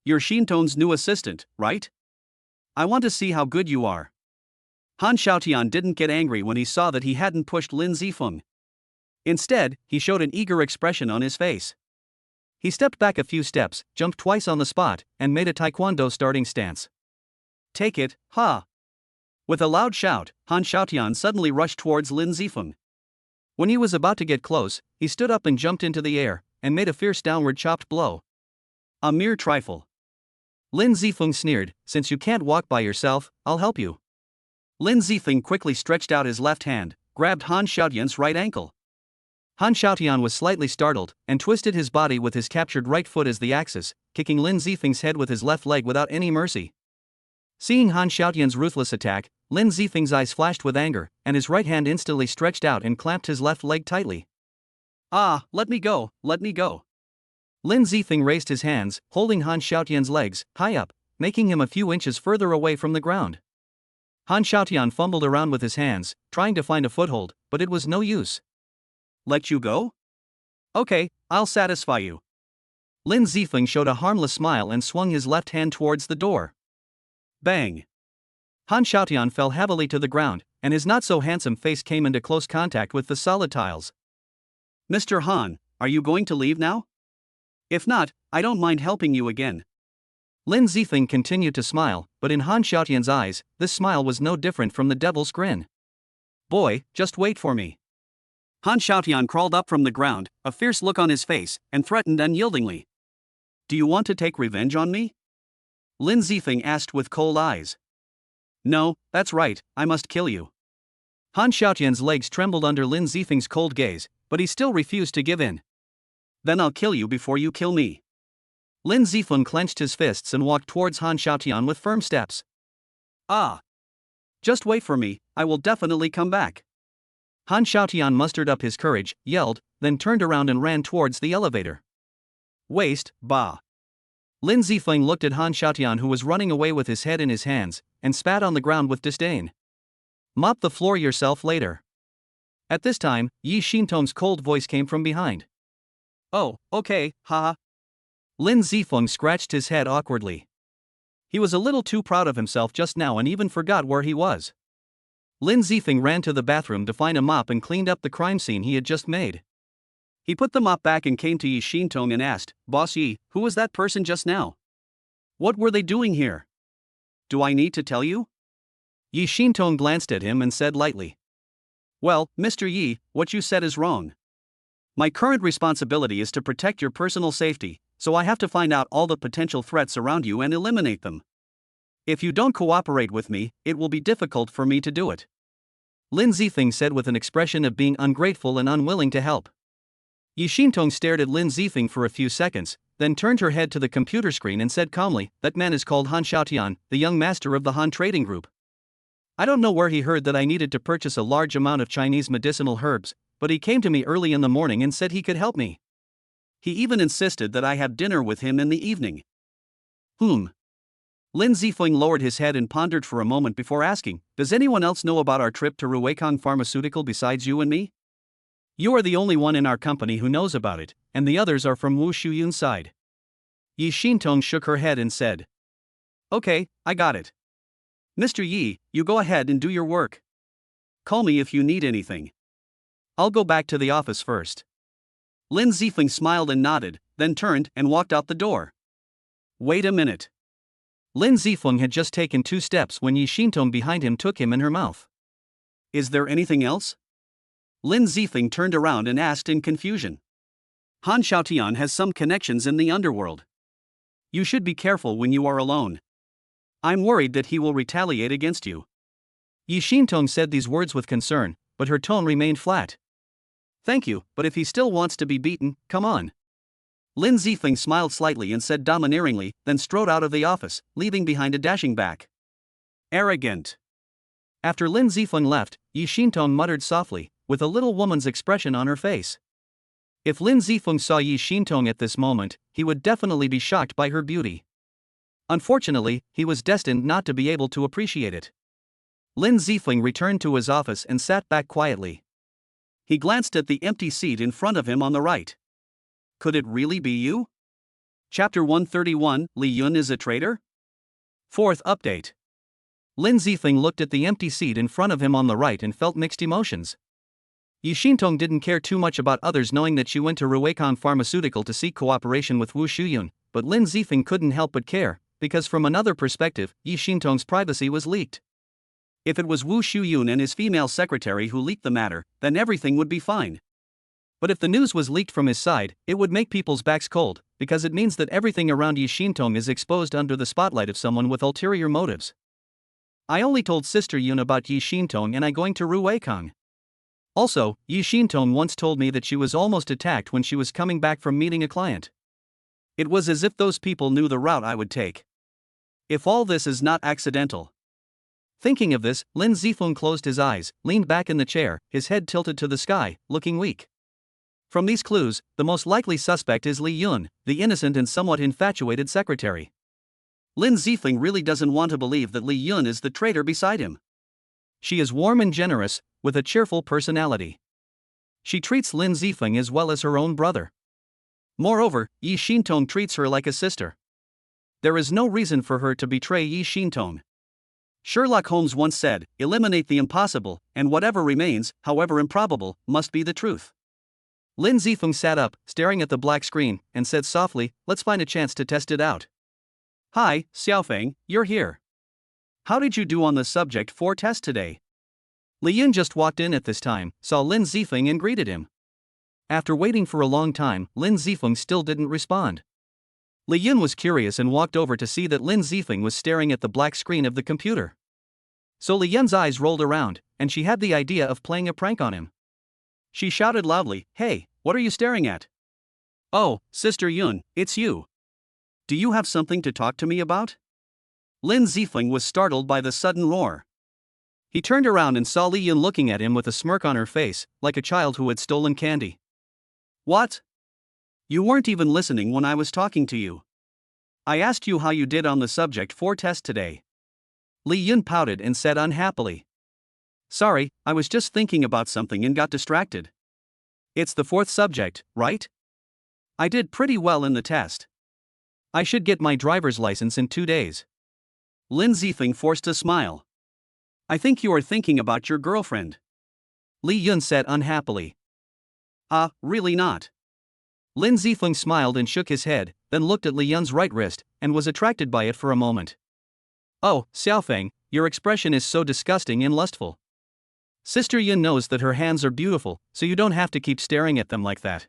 You're Xintong's new assistant, right? I want to see how good you are. Han Xiaotian didn't get angry when he saw that he hadn't pushed Lin Zifeng. Instead, he showed an eager expression on his face. He stepped back a few steps, jumped twice on the spot, and made a taekwondo starting stance. Take it, ha! With a loud shout, Han Xiaotian suddenly rushed towards Lin Zifeng. When he was about to get close, he stood up and jumped into the air, and made a fierce downward chopped blow. A mere trifle. Lin Zifeng sneered, since you can't walk by yourself, I'll help you. Lin Zifeng quickly stretched out his left hand, grabbed Han Xiaotian's right ankle. Han Xiaotian was slightly startled, and twisted his body with his captured right foot as the axis, kicking Lin Zifeng's head with his left leg without any mercy. Seeing Han Xiaotian's ruthless attack, Lin Zifeng's eyes flashed with anger, and his right hand instantly stretched out and clamped his left leg tightly. Ah, let me go, let me go. Lin Zifeng raised his hands, holding Han Xiaotian's legs, high up, making him a few inches further away from the ground. Han Xiaotian fumbled around with his hands, trying to find a foothold, but it was no use. Let you go? Okay, I'll satisfy you. Lin Zifeng showed a harmless smile and swung his left hand towards the door. Bang! Han Xiaotian fell heavily to the ground, and his not-so-handsome face came into close contact with the solid tiles. Mr. Han, are you going to leave now? If not, I don't mind helping you again. Lin Zifeng continued to smile, but in Han Xiaotian's eyes, this smile was no different from the devil's grin. Boy, just wait for me. Han Xiaotian crawled up from the ground, a fierce look on his face, and threatened unyieldingly. Do you want to take revenge on me? Lin Zifeng asked with cold eyes. No, that's right, I must kill you. Han Xiaotian's legs trembled under Lin Zifeng's cold gaze, but he still refused to give in. Then I'll kill you before you kill me. Lin Zifeng clenched his fists and walked towards Han Xiaotian with firm steps. Ah! Just wait for me, I will definitely come back. Han Xiaotian mustered up his courage, yelled, then turned around and ran towards the elevator. Waste, bah! Lin Zifeng looked at Han Xiaotian, who was running away with his head in his hands, and spat on the ground with disdain. Mop the floor yourself later. At this time, Yi Xintong's cold voice came from behind. Oh, okay, haha. Lin Zifeng scratched his head awkwardly. He was a little too proud of himself just now and even forgot where he was. Lin Zifeng ran to the bathroom to find a mop and cleaned up the crime scene he had just made. He put the mop back and came to Yi Xintong and asked, Boss Yi, who was that person just now? What were they doing here? Do I need to tell you? Yi Xintong glanced at him and said lightly. Well, Mr. Yi, what you said is wrong. My current responsibility is to protect your personal safety, so I have to find out all the potential threats around you and eliminate them. If you don't cooperate with me, it will be difficult for me to do it. Lin Zifeng said with an expression of being ungrateful and unwilling to help. Yi Xintong stared at Lin Zifeng for a few seconds, then turned her head to the computer screen and said calmly, That man is called Han Xiaotian, the young master of the Han Trading Group. I don't know where he heard that I needed to purchase a large amount of Chinese medicinal herbs, but he came to me early in the morning and said he could help me. He even insisted that I have dinner with him in the evening. Lin Zifeng lowered his head and pondered for a moment before asking, Does anyone else know about our trip to Ruweikang Pharmaceutical besides you and me? You are the only one in our company who knows about it, and the others are from Wu Shuyun's side. Yi Xintong shook her head and said. Okay, I got it. Mr. Yi, you go ahead and do your work. Call me if you need anything. I'll go back to the office first. Lin Zifeng smiled and nodded, then turned and walked out the door. Wait a minute. Lin Zifeng had just taken 2 steps when Yi Xintong behind him took him in her mouth. Is there anything else? Lin Zifeng turned around and asked in confusion. Han Xiaotian has some connections in the underworld. You should be careful when you are alone. I'm worried that he will retaliate against you. Yi Xintong said these words with concern, but her tone remained flat. Thank you, but if he still wants to be beaten, come on. Lin Zifeng smiled slightly and said domineeringly, then strode out of the office, leaving behind a dashing back. Arrogant. After Lin Zifeng left, Yi Xintong muttered softly, with a little woman's expression on her face. If Lin Zifeng saw Yi Xintong at this moment, he would definitely be shocked by her beauty. Unfortunately, he was destined not to be able to appreciate it. Lin Zifeng returned to his office and sat back quietly. He glanced at the empty seat in front of him on the right. Could it really be you? Chapter 131, Li Yun is a traitor? 4th update. Lin Zifeng looked at the empty seat in front of him on the right and felt mixed emotions. Yi Xintong didn't care too much about others knowing that she went to Ruweikang Pharmaceutical to seek cooperation with Wu Shuyun, but Lin Zifeng couldn't help but care, because from another perspective, Yi Xintong's privacy was leaked. If it was Wu Shuyun and his female secretary who leaked the matter, then everything would be fine. But if the news was leaked from his side, it would make people's backs cold, because it means that everything around Yi Xintong is exposed under the spotlight of someone with ulterior motives. I only told Sister Yun about Yi Xintong and I going to Ruweikang. Also, Yi Xintong once told me that she was almost attacked when she was coming back from meeting a client. It was as if those people knew the route I would take. If all this is not accidental. Thinking of this, Lin Zifeng closed his eyes, leaned back in the chair, his head tilted to the sky, looking weak. From these clues, the most likely suspect is Li Yun, the innocent and somewhat infatuated secretary. Lin Zifeng really doesn't want to believe that Li Yun is the traitor beside him. She is warm and generous, with a cheerful personality. She treats Lin Zifeng as well as her own brother. Moreover, Yi Xintong treats her like a sister. There is no reason for her to betray Yi Xintong. Sherlock Holmes once said, eliminate the impossible, and whatever remains, however improbable, must be the truth. Lin Zifeng sat up, staring at the black screen, and said softly, "Let's find a chance to test it out." "Hi, Xiaofeng, you're here. How did you do on the subject 4 test today?" Li Yun just walked in at this time, saw Lin Zifeng and greeted him. After waiting for a long time, Lin Zifeng still didn't respond. Li Yun was curious and walked over to see that Lin Zifeng was staring at the black screen of the computer. So Li Yun's eyes rolled around, and she had the idea of playing a prank on him. She shouted loudly, "Hey, what are you staring at?" "Oh, Sister Yun, it's you. Do you have something to talk to me about?" Lin Zifeng was startled by the sudden roar. He turned around and saw Li Yun looking at him with a smirk on her face, like a child who had stolen candy. "What? You weren't even listening when I was talking to you. I asked you how you did on the subject 4 test today." Li Yun pouted and said unhappily, "Sorry, I was just thinking about something and got distracted." "It's the 4th subject, right? I did pretty well in the test. I should get my driver's license in 2 days." Lin Zifeng forced a smile. "I think you are thinking about your girlfriend." Li Yun said unhappily. Really not." Lin Zifeng smiled and shook his head, then looked at Li Yun's right wrist, and was attracted by it for a moment. "Oh, Xiaofeng, your expression is so disgusting and lustful. Sister Yun knows that her hands are beautiful, so you don't have to keep staring at them like that."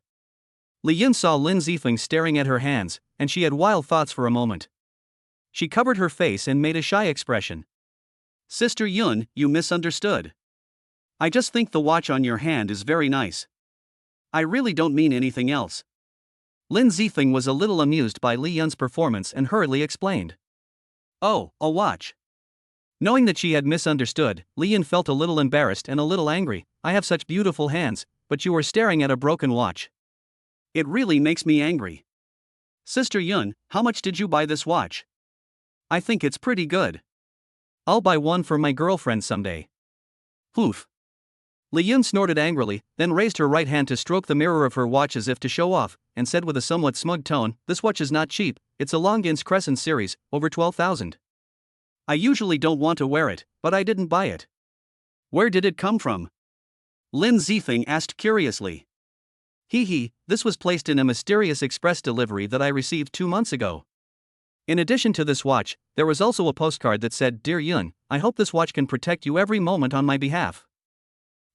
Li Yun saw Lin Zifeng staring at her hands, and she had wild thoughts for a moment. She covered her face and made a shy expression. "Sister Yun, you misunderstood. I just think the watch on your hand is very nice. I really don't mean anything else." Lin Zifeng was a little amused by Li Yun's performance and hurriedly explained. "Oh, a watch." Knowing that she had misunderstood, Li Yun felt a little embarrassed and a little angry. "I have such beautiful hands, but you are staring at a broken watch. It really makes me angry. Sister Yun, how much did you buy this watch? I think it's pretty good." "I'll buy one for my girlfriend someday." "Poof." Li Yun snorted angrily, then raised her right hand to stroke the mirror of her watch as if to show off, and said with a somewhat smug tone, "This watch is not cheap, it's a Longines Crescent series, over 12,000. I usually don't want to wear it, but I didn't buy it." "Where did it come from?" Lin Zifeng asked curiously. This was placed in a mysterious express delivery that I received 2 months ago. In addition to this watch, there was also a postcard that said, 'Dear Yun, I hope this watch can protect you every moment on my behalf.'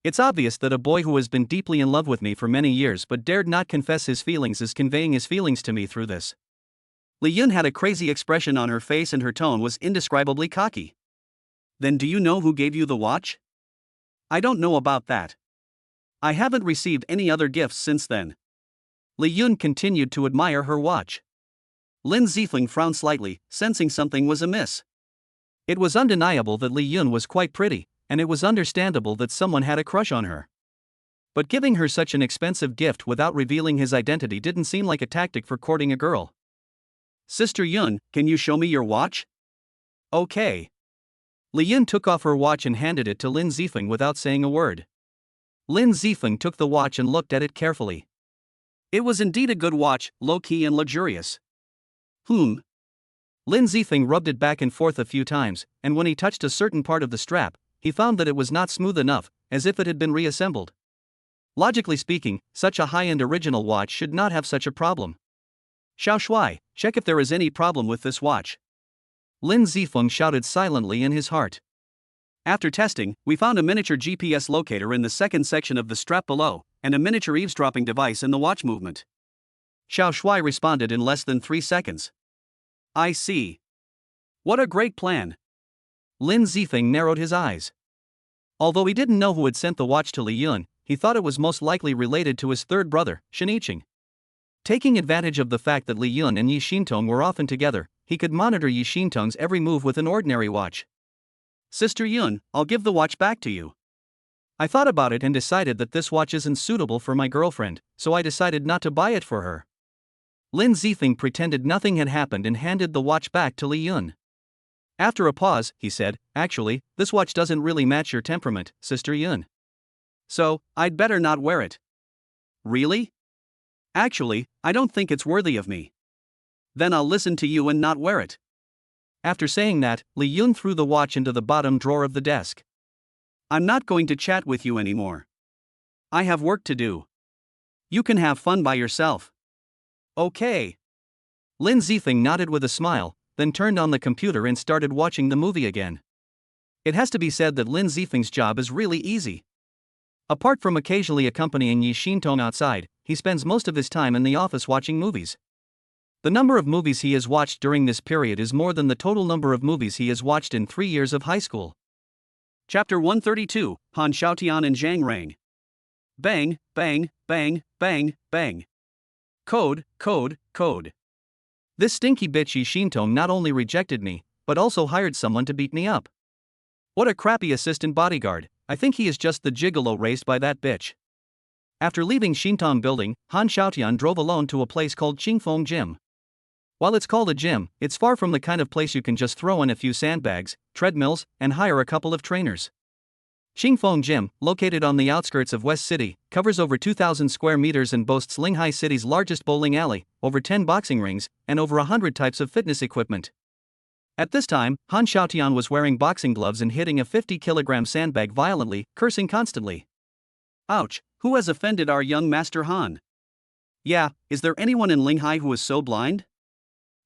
It's obvious that a boy who has been deeply in love with me for many years but dared not confess his feelings is conveying his feelings to me through this." Li Yun had a crazy expression on her face and her tone was indescribably cocky. "Then do you know who gave you the watch?" "I don't know about that. I haven't received any other gifts since then." Li Yun continued to admire her watch. Lin Zifeng frowned slightly, sensing something was amiss. It was undeniable that Li Yun was quite pretty, and it was understandable that someone had a crush on her. But giving her such an expensive gift without revealing his identity didn't seem like a tactic for courting a girl. "Sister Yun, can you show me your watch?" "Okay." Li Yun took off her watch and handed it to Lin Zifeng without saying a word. Lin Zifeng took the watch and looked at it carefully. It was indeed a good watch, low-key and luxurious. Lin Zifeng rubbed it back and forth a few times, and when he touched a certain part of the strap, he found that it was not smooth enough, as if it had been reassembled. Logically speaking, such a high-end original watch should not have such a problem. "Xiao Shuai, check if there is any problem with this watch." Lin Zifeng shouted silently in his heart. "After testing, we found a miniature GPS locator in the second section of the strap below, and a miniature eavesdropping device in the watch movement." Xiao Shuai responded in less than 3 seconds. "I see. What a great plan." Lin Zifeng narrowed his eyes. Although he didn't know who had sent the watch to Li Yun, he thought it was most likely related to his third brother, Shinicheng. Taking advantage of the fact that Li Yun and Yi Xintong were often together, he could monitor Yi Xintong's every move with an ordinary watch. "Sister Yun, I'll give the watch back to you." "I thought about it and decided that this watch isn't suitable for my girlfriend, so I decided not to buy it for her." Lin Zifeng pretended nothing had happened and handed the watch back to Li Yun. After a pause, he said, "Actually, this watch doesn't really match your temperament, Sister Yun. So, I'd better not wear it." "Really?" "Actually, I don't think it's worthy of me." "Then I'll listen to you and not wear it." After saying that, Li Yun threw the watch into the bottom drawer of the desk. "I'm not going to chat with you anymore. I have work to do." You can have fun by yourself. Okay. Lin Zifeng nodded with a smile, then turned on the computer and started watching the movie again. It has to be said that Lin Zifeng's job is really easy. Apart from occasionally accompanying Yi Xintong outside, he spends most of his time in the office watching movies. The number of movies he has watched during this period is more than the total number of movies he has watched in 3 years of high school. Chapter 132, Han Xiaotian and Zhang Rang. Bang, bang, bang, bang, bang. Code, code, code. This stinky bitch Yi Xintong not only rejected me, but also hired someone to beat me up. What a crappy assistant bodyguard. I think he is just the gigolo raised by that bitch. After leaving Xintong building, Han Xiaotian drove alone to a place called Qingfeng Gym. While it's called a gym, it's far from the kind of place you can just throw in a few sandbags, treadmills, and hire a couple of trainers. Qingfeng Gym, located on the outskirts of West City, covers over 2,000 square meters and boasts Linghai City's largest bowling alley, over 10 boxing rings, and over 100 types of fitness equipment. At this time, Han Xiaotian was wearing boxing gloves and hitting a 50-kilogram sandbag violently, cursing constantly. Ouch, who has offended our young Master Han? Yeah, is there anyone in Linghai who is so blind?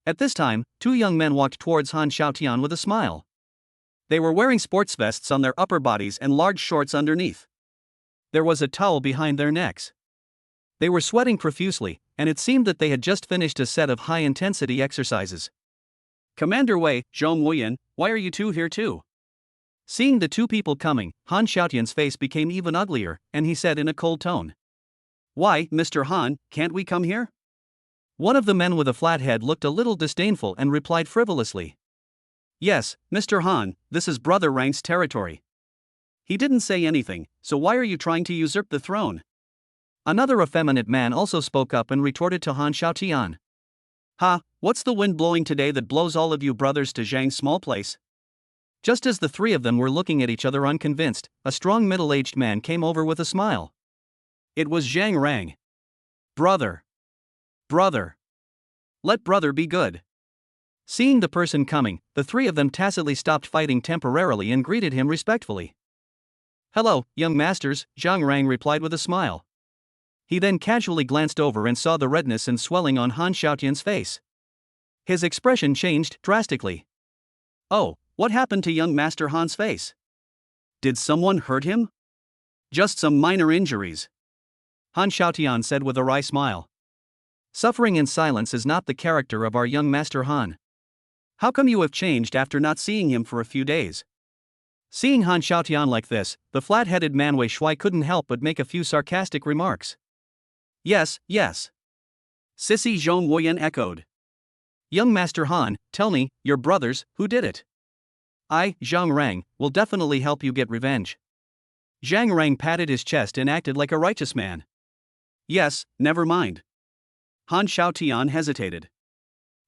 At this time, 2 young men walked towards Han Xiaotian with a smile. They were wearing sports vests on their upper bodies and large shorts underneath. There was a towel behind their necks. They were sweating profusely, and it seemed that they had just finished a set of high-intensity exercises. Commander Wei, Zhong Wuyan, why are you two here too? Seeing the 2 people coming, Han Xiaotian's face became even uglier, and he said in a cold tone. Why, Mr. Han, can't we come here? One of the men with a flat head looked a little disdainful and replied frivolously. Yes, Mr. Han, this is Brother Rang's territory. He didn't say anything, so why are you trying to usurp the throne? Another effeminate man also spoke up and retorted to Han Xiaotian. Ha, what's the wind blowing today that blows all of you brothers to Zhang's small place? Just as the 3 of them were looking at each other unconvinced, a strong middle-aged man came over with a smile. It was Zhang Rang. Brother. Brother. Let brother be good. Seeing the person coming, the 3 of them tacitly stopped fighting temporarily and greeted him respectfully. Hello, young masters, Zhang Rang replied with a smile. He then casually glanced over and saw the redness and swelling on Han Xiaotian's face. His expression changed drastically. Oh, what happened to young Master Han's face? Did someone hurt him? Just some minor injuries, Han Xiaotian said with a wry smile. Suffering in silence is not the character of our young Master Han. How come you have changed after not seeing him for a few days? Seeing Han Xiaotian like this, the flat-headed man Wei Shui couldn't help but make a few sarcastic remarks. Yes, yes. Sissy Zhong Wuyan echoed. Young Master Han, tell me, your brothers, who did it? I, Zhang Rang, will definitely help you get revenge. Zhang Rang patted his chest and acted like a righteous man. Yes, never mind. Han Xiaotian hesitated.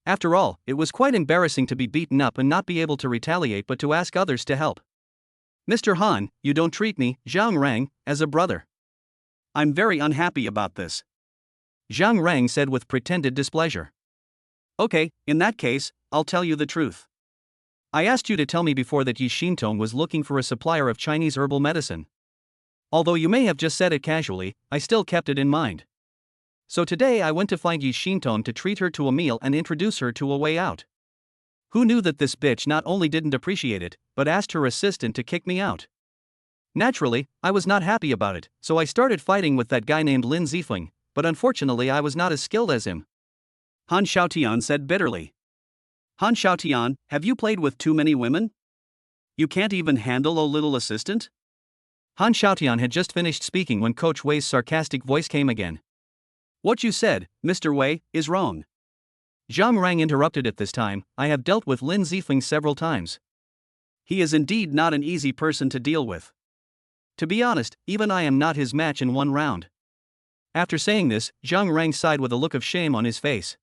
After all, it was quite embarrassing to be beaten up and not be able to retaliate but to ask others to help. Mr. Han, you don't treat me, Zhang Rang, as a brother. I'm very unhappy about this, Zhang Rang said with pretended displeasure. Okay, in that case, I'll tell you the truth. I asked you to tell me before that Yi Xintong was looking for a supplier of Chinese herbal medicine. Although you may have just said it casually, I still kept it in mind. So today I went to find Yi Xintong to treat her to a meal and introduce her to a way out. Who knew that this bitch not only didn't appreciate it, but asked her assistant to kick me out? Naturally, I was not happy about it, so I started fighting with that guy named Lin Zifeng, but unfortunately I was not as skilled as him. Han Xiaotian said bitterly. Han Xiaotian, have you played with too many women? You can't even handle a little assistant? Han Xiaotian had just finished speaking when Coach Wei's sarcastic voice came again. What you said, Mr. Wei, is wrong. Zhang Rang interrupted at this time. I have dealt with Lin Zifeng several times. He is indeed not an easy person to deal with. To be honest, even I am not his match in one round. After saying this, Zhang Rang sighed with a look of shame on his face.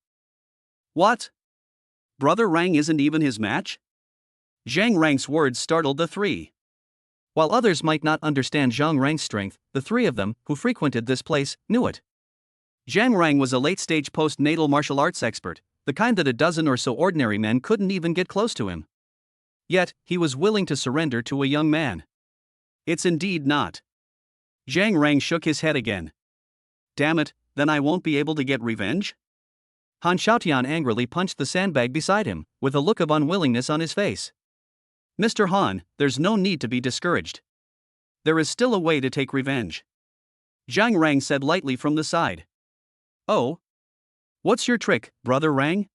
What? Brother Rang isn't even his match? Zhang Rang's words startled the 3. While others might not understand Zhang Rang's strength, the 3 of them, who frequented this place, knew it. Zhang Rang was a late-stage post-natal martial arts expert, the kind that a dozen or so ordinary men couldn't even get close to him. Yet, he was willing to surrender to a young man. It's indeed not. Zhang Rang shook his head again. Damn it, then I won't be able to get revenge? Han Xiaotian angrily punched the sandbag beside him, with a look of unwillingness on his face. Mr. Han, there's no need to be discouraged. There is still a way to take revenge. Zhang Rang said lightly from the side. Oh? What's your trick, Brother Rang?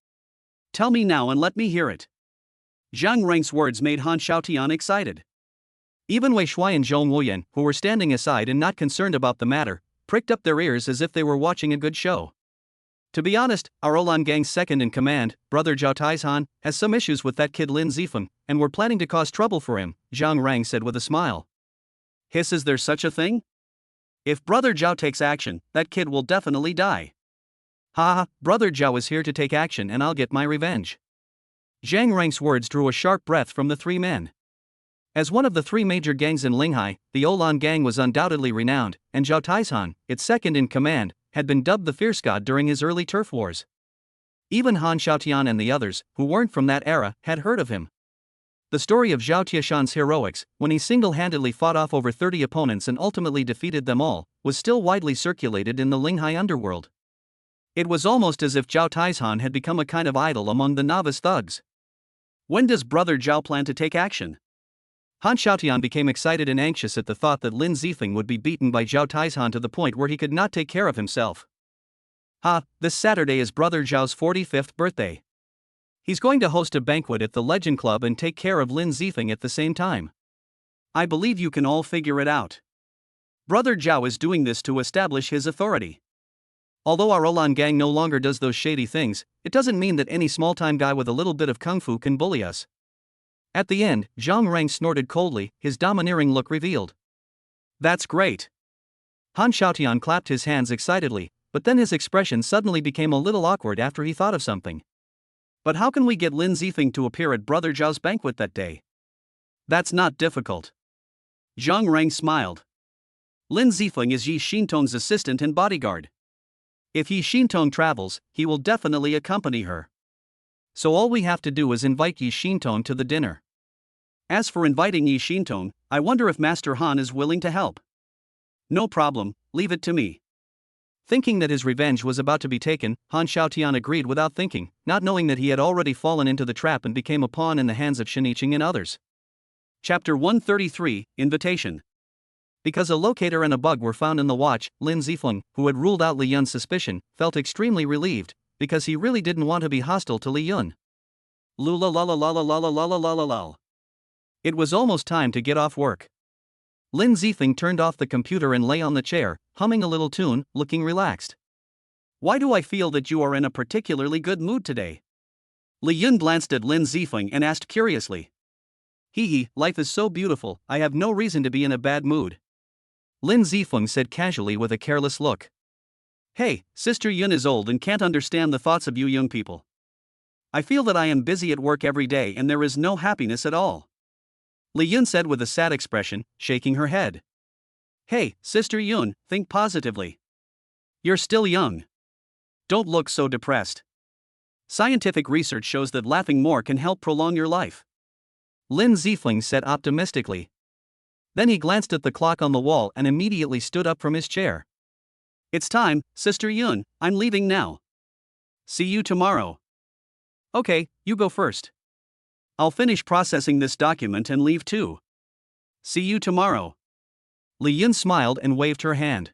Tell me now and let me hear it. Zhang Rang's words made Han Xiaotian excited. Even Wei Shuai and Zhong Wuyan, who were standing aside and not concerned about the matter, pricked up their ears as if they were watching a good show. To be honest, our Olan gang's second in command, Brother Zhao Taizhan, has some issues with that kid Lin Zifeng, and we're planning to cause trouble for him, Zhang Rang said with a smile. Hiss, is there such a thing? If Brother Zhao takes action, that kid will definitely die. Ha ha, Brother Zhao is here to take action and I'll get my revenge. Zhang Rang's words drew a sharp breath from the three men. As one of the three major gangs in Linghai, the Olan gang was undoubtedly renowned, and Zhao Taizhan, its second in command, had been dubbed the Fierce God during his early turf wars. Even Han Xiaotian and the others, who weren't from that era, had heard of him. The story of Zhao Tieshan's heroics, when he single-handedly fought off over 30 opponents and ultimately defeated them all, was still widely circulated in the Linghai underworld. It was almost as if Zhao Taizhan had become a kind of idol among the novice thugs. When does Brother Zhao plan to take action? Han Xiaotian became excited and anxious at the thought that Lin Zifeng would be beaten by Zhao Taizhan to the point where he could not take care of himself. This Saturday is Brother Zhao's 45th birthday. He's going to host a banquet at the Legend Club and take care of Lin Zifeng at the same time. I believe you can all figure it out. Brother Zhao is doing this to establish his authority. Although our Olan gang no longer does those shady things, it doesn't mean that any small-time guy with a little bit of kung fu can bully us. At the end, Zhang Rang snorted coldly, his domineering look revealed. That's great. Han Xiaotian clapped his hands excitedly, but then his expression suddenly became a little awkward after he thought of something. But how can we get Lin Zifeng to appear at Brother Zhao's banquet that day? That's not difficult. Zhang Rang smiled. Lin Zifeng is Yi Xintong's assistant and bodyguard. If Yi Xintong travels, he will definitely accompany her. So all we have to do is invite Yi Xintong to the dinner. As for inviting Yi Xintong, I wonder if Master Han is willing to help. No problem, leave it to me. Thinking that his revenge was about to be taken, Han Xiaotian agreed without thinking, not knowing that he had already fallen into the trap and became a pawn in the hands of Shiniching and others. Chapter 133, Invitation. Because a locator and a bug were found in the watch, Lin Zifeng, who had ruled out Li Yun's suspicion, felt extremely relieved, because he really didn't want to be hostile to Li Yun. Lula la la la la la la la la la la la. It was almost time to get off work. Lin Zifeng turned off the computer and lay on the chair, humming a little tune, looking relaxed. Why do I feel that you are in a particularly good mood today? Li Yun glanced at Lin Zifeng and asked curiously. Hee, life is so beautiful, I have no reason to be in a bad mood. Lin Zifeng said casually with a careless look. Hey, Sister Yun is old and can't understand the thoughts of you young people. I feel that I am busy at work every day and there is no happiness at all. Li Yun said with a sad expression, shaking her head. Hey, Sister Yun, think positively. You're still young. Don't look so depressed. Scientific research shows that laughing more can help prolong your life. Lin Zifeng said optimistically. Then he glanced at the clock on the wall and immediately stood up from his chair. It's time, Sister Yun, I'm leaving now. See you tomorrow. Okay, you go first. I'll finish processing this document and leave too. See you tomorrow. Li Yun smiled and waved her hand.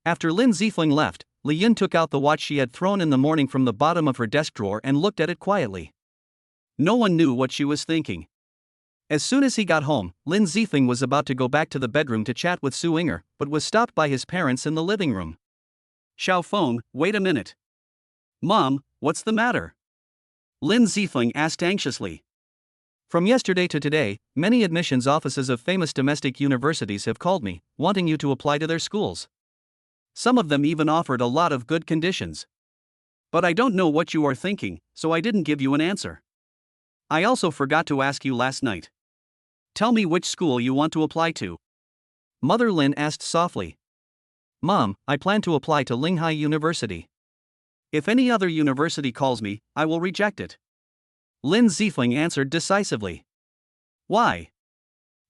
After Lin Zifeng left, Li Yun took out the watch she had thrown in the morning from the bottom of her desk drawer and looked at it quietly. No one knew what she was thinking. As soon as he got home, Lin Zifeng was about to go back to the bedroom to chat with Su Inger, but was stopped by his parents in the living room. Xiao Feng, wait a minute. Mom, what's the matter? Lin Zifeng asked anxiously. From yesterday to today, many admissions offices of famous domestic universities have called me, wanting you to apply to their schools. Some of them even offered a lot of good conditions. But I don't know what you are thinking, so I didn't give you an answer. I also forgot to ask you last night. Tell me which school you want to apply to. Mother Lin asked softly. Mom, I plan to apply to Linghai University. If any other university calls me, I will reject it. Lin Zifeng answered decisively. Why?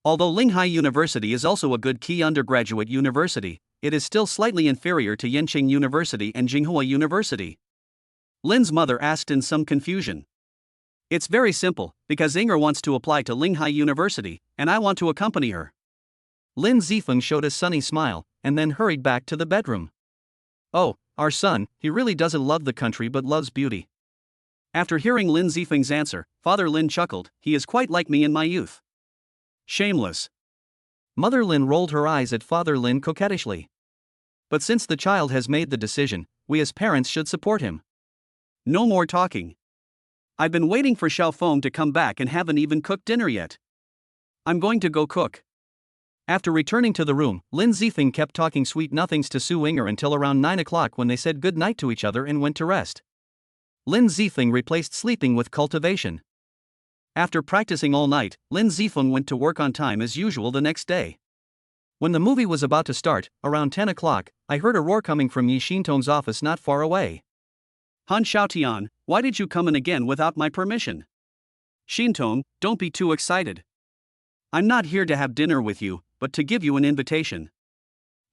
Although Linghai University is also a good key undergraduate university, it is still slightly inferior to Yenching University and Jinghua University? Lin's mother asked in some confusion. It's very simple, because Inger wants to apply to Linghai University, and I want to accompany her. Lin Zifeng showed a sunny smile, and then hurried back to the bedroom. Oh, our son, he really doesn't love the country but loves beauty. After hearing Lin Zifeng's answer, Father Lin chuckled, he is quite like me in my youth. Shameless. Mother Lin rolled her eyes at Father Lin coquettishly. But since the child has made the decision, we as parents should support him. No more talking. I've been waiting for Xiao Feng to come back and haven't even cooked dinner yet. I'm going to go cook. After returning to the room, Lin Zifeng kept talking sweet nothings to Su Inger until around 9 o'clock when they said good night to each other and went to rest. Lin Zifeng replaced sleeping with cultivation. After practicing all night, Lin Zifeng went to work on time as usual the next day. When the movie was about to start, around 10 o'clock, I heard a roar coming from Yi Xintong's office not far away. Han Xiaotian, why did you come in again without my permission? Xintong, don't be too excited. I'm not here to have dinner with you, but to give you an invitation.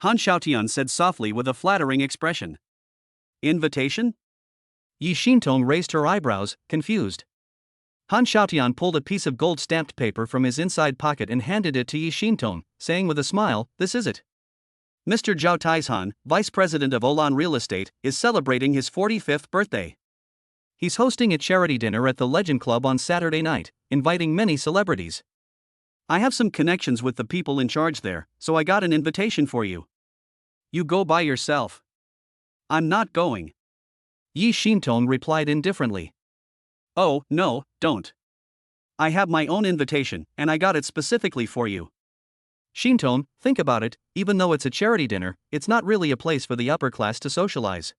Han Xiaotian said softly with a flattering expression. Invitation? Yi Xintong raised her eyebrows, confused. Han Xiaotian pulled a piece of gold-stamped paper from his inside pocket and handed it to Yi Xintong, saying with a smile, this is it. Mr. Zhao Taizhan, vice president of Olan Real Estate, is celebrating his 45th birthday. He's hosting a charity dinner at the Legend Club on Saturday night, inviting many celebrities. I have some connections with the people in charge there, so I got an invitation for you. You go by yourself. I'm not going. Yi Xintong replied indifferently. Oh, no, don't. I have my own invitation, and I got it specifically for you. Xintong, think about it, even though it's a charity dinner, it's not really a place for the upper class to socialize.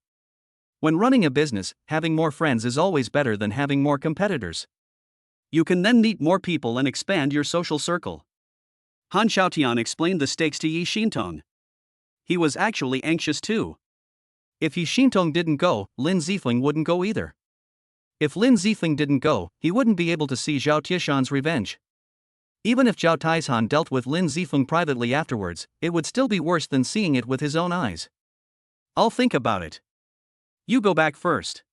When running a business, having more friends is always better than having more competitors. You can then meet more people and expand your social circle. Han Xiaotian explained the stakes to Yi Xintong. He was actually anxious too. If Yi Xintong didn't go, Lin Zifeng wouldn't go either. If Lin Zifeng didn't go, he wouldn't be able to see Zhao Tieshan's revenge. Even if Zhao Taizhan dealt with Lin Zifeng privately afterwards, it would still be worse than seeing it with his own eyes. I'll think about it. You go back first.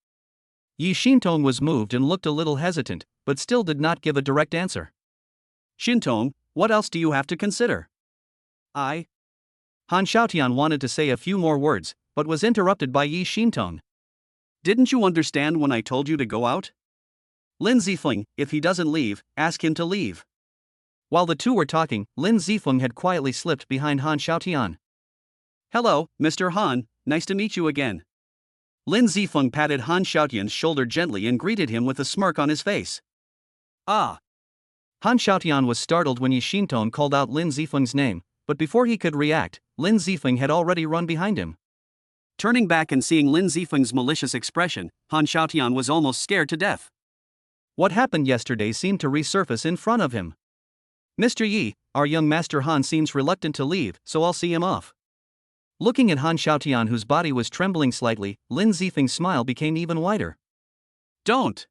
Yi Xintong was moved and looked a little hesitant, but still did not give a direct answer. Xintong, what else do you have to consider? Han Xiaotian wanted to say a few more words, but was interrupted by Yi Xintong. Didn't you understand when I told you to go out? Lin Zifeng, if he doesn't leave, ask him to leave. While the two were talking, Lin Zifeng had quietly slipped behind Han Xiaotian. Hello, Mr. Han, nice to meet you again. Lin Zifeng patted Han Xiaotian's shoulder gently and greeted him with a smirk on his face. Ah! Han Xiaotian was startled when Yi Xintong called out Lin Zifeng's name, but before he could react, Lin Zifeng had already run behind him. Turning back and seeing Lin Zifeng's malicious expression, Han Xiaotian was almost scared to death. What happened yesterday seemed to resurface in front of him. Mr. Yi, our young master Han seems reluctant to leave, so I'll see him off. Looking at Han Xiaotian, whose body was trembling slightly, Lin Zifeng's smile became even wider. Don't!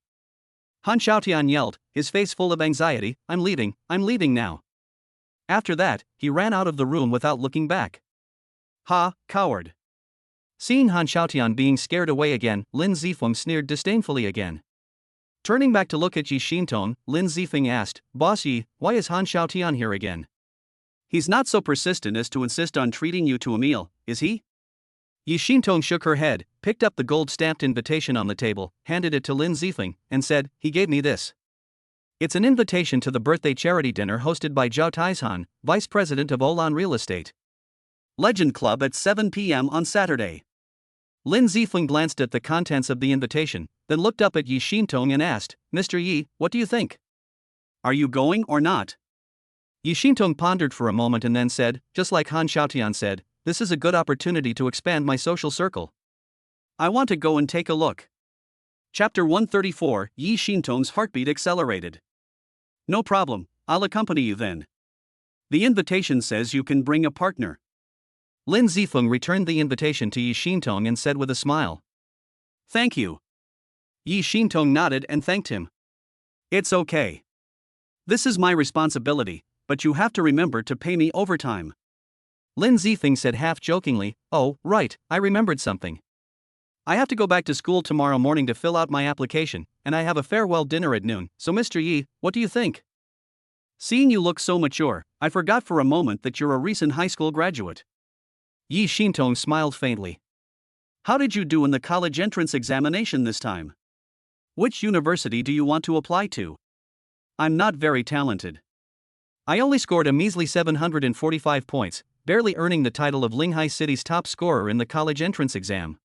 Han Xiaotian yelled, his face full of anxiety, I'm leaving now. After that, he ran out of the room without looking back. Ha, coward! Seeing Han Xiaotian being scared away again, Lin Zifeng sneered disdainfully again. Turning back to look at Yi Xintong, Lin Zifeng asked, Boss Yi, why is Han Xiaotian here again? He's not so persistent as to insist on treating you to a meal, is he? Yi Xintong shook her head, picked up the gold-stamped invitation on the table, handed it to Lin Zifeng, and said, he gave me this. It's an invitation to the birthday charity dinner hosted by Zhao Taizhan, vice president of Olan Real Estate. Legend Club at 7 p.m. on Saturday. Lin Zifeng glanced at the contents of the invitation, then looked up at Yi Xintong and asked, Mr. Yi, what do you think? Are you going or not? Yi Xintong pondered for a moment and then said, just like Han Xiaotian said, this is a good opportunity to expand my social circle. I want to go and take a look. Chapter 134, Yi Xintong's heartbeat accelerated. No problem, I'll accompany you then. The invitation says you can bring a partner. Lin Zifeng returned the invitation to Yi Xintong and said with a smile. Thank you. Yi Xintong nodded and thanked him. It's okay. This is my responsibility, but you have to remember to pay me overtime. Lin Zifeng said half-jokingly, "Oh, right, I remembered something. I have to go back to school tomorrow morning to fill out my application, and I have a farewell dinner at noon, so Mr. Yi, what do you think?" "Seeing you look so mature, I forgot for a moment that you're a recent high school graduate." Yi Xintong smiled faintly. "How did you do in the college entrance examination this time? Which university do you want to apply to?" "I'm not very talented. I only scored a measly 745 points, barely earning the title of Linghai City's top scorer in the college entrance exam."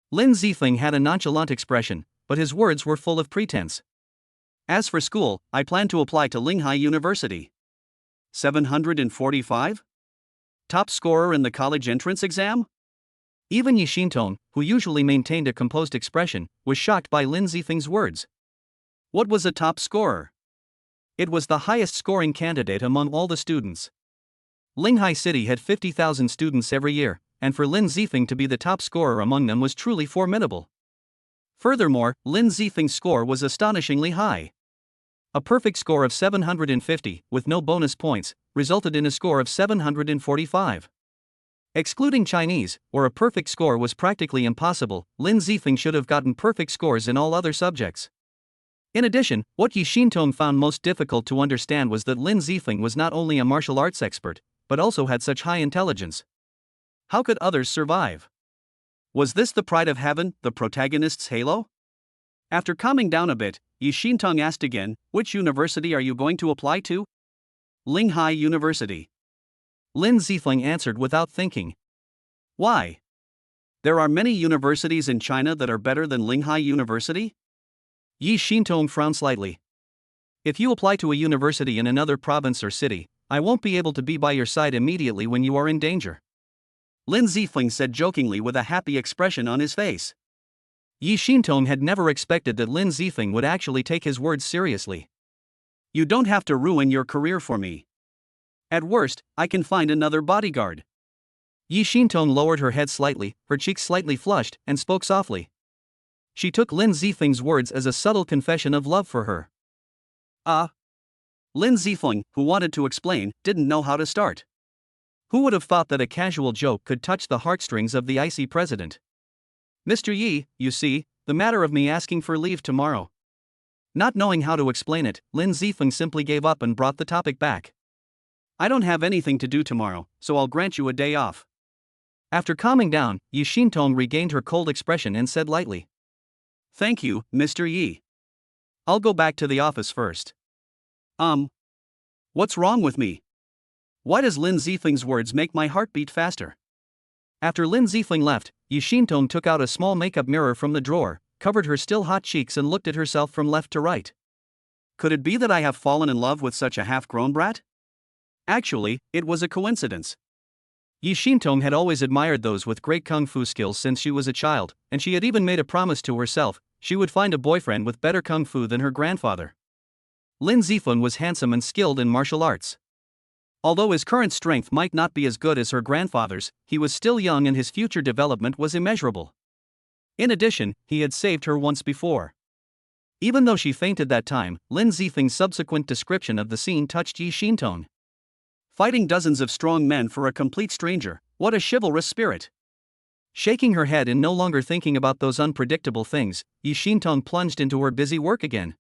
Lin Zifeng had a nonchalant expression, but his words were full of pretense. "As for school, I plan to apply to Linghai University." 745? Top scorer in the college entrance exam? Even Yi Xintong, who usually maintained a composed expression, was shocked by Lin Zifeng's words. What was a top scorer? It was the highest scoring candidate among all the students. Linghai City had 50,000 students every year, and for Lin Zifeng to be the top scorer among them was truly formidable. Furthermore, Lin Zifeng's score was astonishingly high. A perfect score of 750, with no bonus points, resulted in a score of 745. Excluding Chinese, where a perfect score was practically impossible, Lin Zifeng should have gotten perfect scores in all other subjects. In addition, what Yi Xintong found most difficult to understand was that Lin Zifeng was not only a martial arts expert, but also had such high intelligence. How could others survive? Was this the pride of heaven, the protagonist's halo? After calming down a bit, Yi Xintong asked again, "Which university are you going to apply to?" "Linghai University." Lin Zifeng answered without thinking. "Why? There are many universities in China that are better than Linghai University?" Yi Xintong frowned slightly. "If you apply to a university in another province or city, I won't be able to be by your side immediately when you are in danger," Lin Zifeng said jokingly with a happy expression on his face. Yi Xintong had never expected that Lin Zifeng would actually take his words seriously. "You don't have to ruin your career for me. At worst, I can find another bodyguard." Yi Xintong lowered her head slightly, her cheeks slightly flushed, and spoke softly. She took Lin Zifeng's words as a subtle confession of love for her. Lin Zifeng, who wanted to explain, didn't know how to start. Who would have thought that a casual joke could touch the heartstrings of the icy president? "Mr. Yi, you see, the matter of me asking for leave tomorrow." Not knowing how to explain it, Lin Zifeng simply gave up and brought the topic back. "I don't have anything to do tomorrow, so I'll grant you a day off." After calming down, Yi Xintong regained her cold expression and said lightly, "Thank you, Mr. Yi. I'll go back to the office first." What's wrong with me? Why does Lin Zifeng's words make my heart beat faster?" After Lin Zifeng left, Yi Xintong took out a small makeup mirror from the drawer, covered her still hot cheeks and looked at herself from left to right. Could it be that I have fallen in love with such a half-grown brat? Actually, it was a coincidence. Yi Xintong had always admired those with great kung fu skills since she was a child, and she had even made a promise to herself she would find a boyfriend with better kung fu than her grandfather. Lin Zifeng was handsome and skilled in martial arts. Although his current strength might not be as good as her grandfather's, he was still young and his future development was immeasurable. In addition, he had saved her once before. Even though she fainted that time, Lin Zifeng's subsequent description of the scene touched Yi Xintong. Fighting dozens of strong men for a complete stranger, what a chivalrous spirit. Shaking her head and no longer thinking about those unpredictable things, Yi Xintong plunged into her busy work again.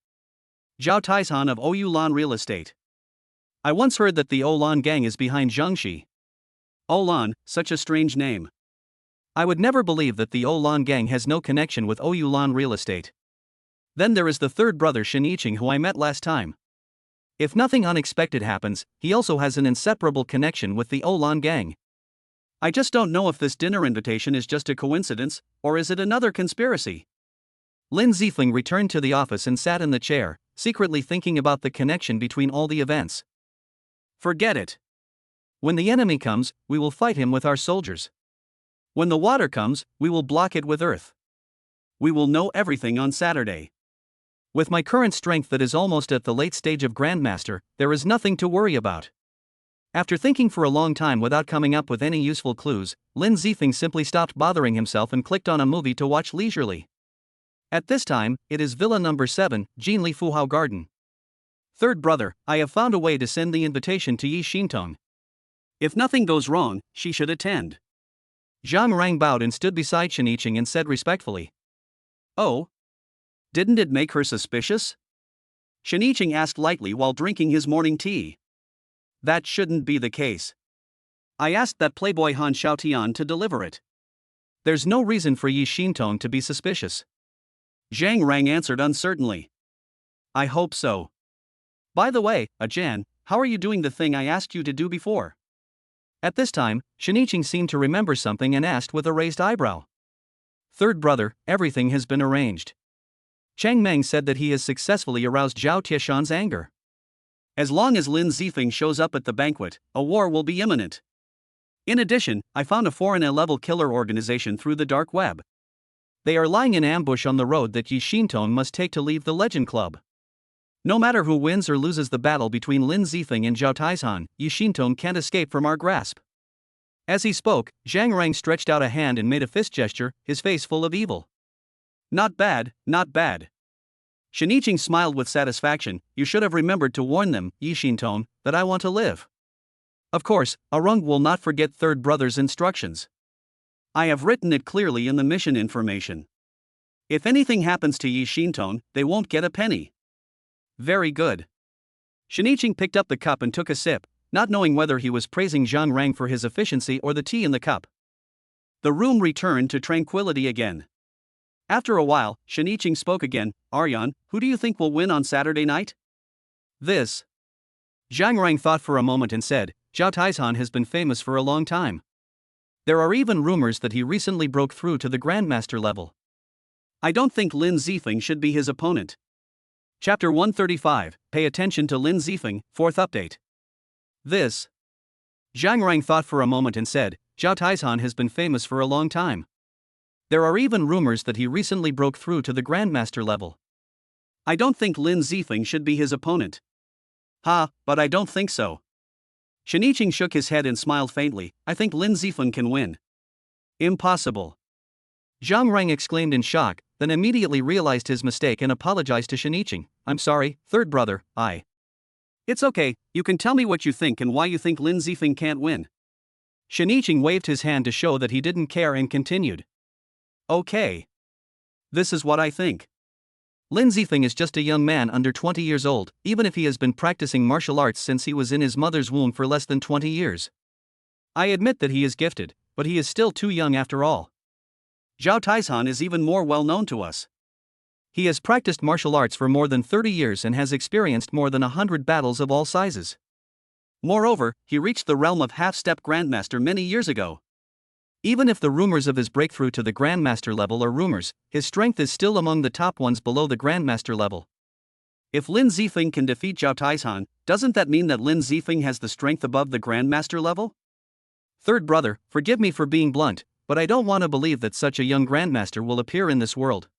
Zhao Taizhan of Ouyulan Real Estate. I once heard that the Olan gang is behind Jiangxi. Olan, such a strange name. I would never believe that the Olan gang has no connection with Ouyulan Real Estate. Then there is the third brother Shen Yiqing who I met last time. If nothing unexpected happens, he also has an inseparable connection with the Olan gang. I just don't know if this dinner invitation is just a coincidence, or is it another conspiracy? Lin Zifeng returned to the office and sat in the chair, secretly thinking about the connection between all the events. Forget it. When the enemy comes, we will fight him with our soldiers. When the water comes, we will block it with earth. We will know everything on Saturday. With my current strength that is almost at the late stage of Grandmaster, there is nothing to worry about. After thinking for a long time without coming up with any useful clues, Lin Zifeng simply stopped bothering himself and clicked on a movie to watch leisurely. At this time, it is Villa Number 7, Jinli Fuhao Garden. Third brother, I have found a way to send the invitation to Yi Xintong. If nothing goes wrong, she should attend. Zhang Rang bowed and stood beside Shiniching and said respectfully. Oh? Didn't it make her suspicious? Shiniching asked lightly while drinking his morning tea. That shouldn't be the case. I asked that playboy Han Xiaotian to deliver it. There's no reason for Yi Xintong to be suspicious. Zhang Rang answered uncertainly. I hope so. By the way, Jan, how are you doing the thing I asked you to do before? At this time, Shiniching seemed to remember something and asked with a raised eyebrow. Third brother, everything has been arranged. Chang Meng said that he has successfully aroused Zhao Tieshan's anger. As long as Lin Zifeng shows up at the banquet, a war will be imminent. In addition, I found a foreign A-level killer organization through the dark web. They are lying in ambush on the road that Yi Xintong must take to leave the Legend Club. No matter who wins or loses the battle between Lin Zifeng and Zhao Taizhan, Yi Xintong can't escape from our grasp. As he spoke, Zhang Rang stretched out a hand and made a fist gesture, his face full of evil. Not bad, not bad. Shiniching smiled with satisfaction. You should have remembered to warn them, Yi Xintong, that I want to live. Of course, Arung will not forget third brother's instructions. I have written it clearly in the mission information. If anything happens to Yi Xintong, they won't get a penny. Very good. Shiniching picked up the cup and took a sip, not knowing whether he was praising Zhang Rang for his efficiency or the tea in the cup. The room returned to tranquility again. After a while, Shiniching spoke again. Aryan, who do you think will win on Saturday night? This. Zhang Rang thought for a moment and said, Zhao Taizhan has been famous for a long time. There are even rumors that he recently broke through to the Grandmaster level. I don't think Lin Zifeng should be his opponent. Chapter 135, Pay attention to Lin Zifeng, 4th update. This. Zhang Rang thought for a moment and said, Zhao Taizhan has been famous for a long time. There are even rumors that he recently broke through to the Grandmaster level. I don't think Lin Zifeng should be his opponent. But I don't think so. Shiniching shook his head and smiled faintly. I think Lin Zifeng can win. Impossible. Zhang Rang exclaimed in shock, then immediately realized his mistake and apologized to Shiniching. I'm sorry, third brother, It's okay, you can tell me what you think and why you think Lin Zifeng can't win. Shiniching waved his hand to show that he didn't care and continued. Okay. This is what I think. Lin Zifeng is just a young man under 20 years old, even if he has been practicing martial arts since he was in his mother's womb for less than 20 years. I admit that he is gifted, but he is still too young after all. Zhao Taizhan is even more well known to us. He has practiced martial arts for more than 30 years and has experienced more than 100 battles of all sizes. Moreover, he reached the realm of half-step Grandmaster many years ago. Even if the rumors of his breakthrough to the Grandmaster level are rumors, his strength is still among the top ones below the Grandmaster level. If Lin Zifeng can defeat Zhao Taizhan, doesn't that mean that Lin Zifeng has the strength above the Grandmaster level? Third brother, forgive me for being blunt, but I don't want to believe that such a young Grandmaster will appear in this world.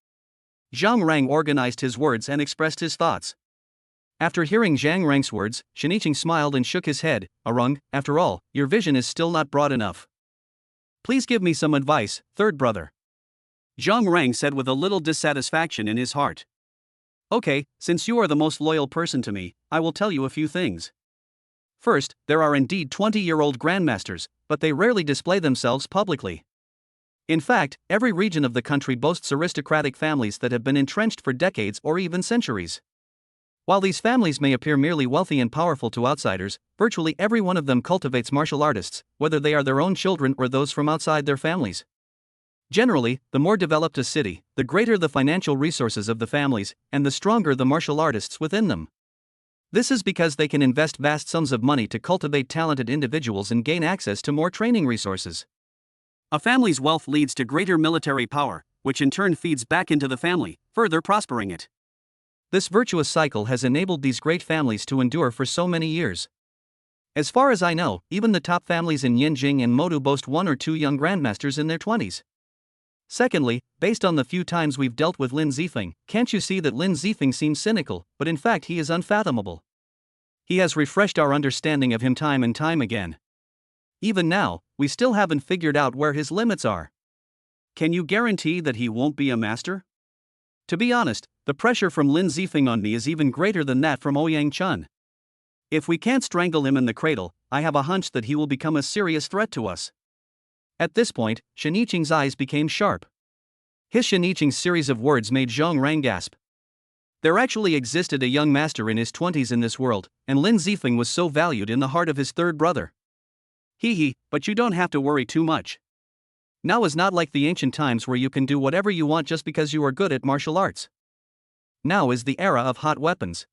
Zhang Rang organized his words and expressed his thoughts. After hearing Zhang Rang's words, Shiniching smiled and shook his head. Arung, after all, your vision is still not broad enough. Please give me some advice, third brother. Zhang Rang said with a little dissatisfaction in his heart. Okay, since you are the most loyal person to me, I will tell you a few things. First, there are indeed 20-year-old grandmasters, but they rarely display themselves publicly. In fact, every region of the country boasts aristocratic families that have been entrenched for decades or even centuries. While these families may appear merely wealthy and powerful to outsiders, virtually every one of them cultivates martial artists, whether they are their own children or those from outside their families. Generally, the more developed a city, the greater the financial resources of the families, and the stronger the martial artists within them. This is because they can invest vast sums of money to cultivate talented individuals and gain access to more training resources. A family's wealth leads to greater military power, which in turn feeds back into the family, further prospering it. This virtuous cycle has enabled these great families to endure for so many years. As far as I know, even the top families in Yanjing and Modu boast 1 or 2 young grandmasters in their 20s. Secondly, based on the few times we've dealt with Lin Zifeng, can't you see that Lin Zifeng seems cynical, but in fact he is unfathomable? He has refreshed our understanding of him time and time again. Even now, we still haven't figured out where his limits are. Can you guarantee that he won't be a master? To be honest, the pressure from Lin Zifeng on me is even greater than that from Ouyang Chun. If we can't strangle him in the cradle, I have a hunch that he will become a serious threat to us. At this point, Shiniching's eyes became sharp. His Shiniching's series of words made Zhang Rang gasp. There actually existed a young master in his 20s in this world, and Lin Zifeng was so valued in the heart of his third brother. Hee, but you don't have to worry too much. Now is not like the ancient times where you can do whatever you want just because you are good at martial arts. Now is the era of hot weapons.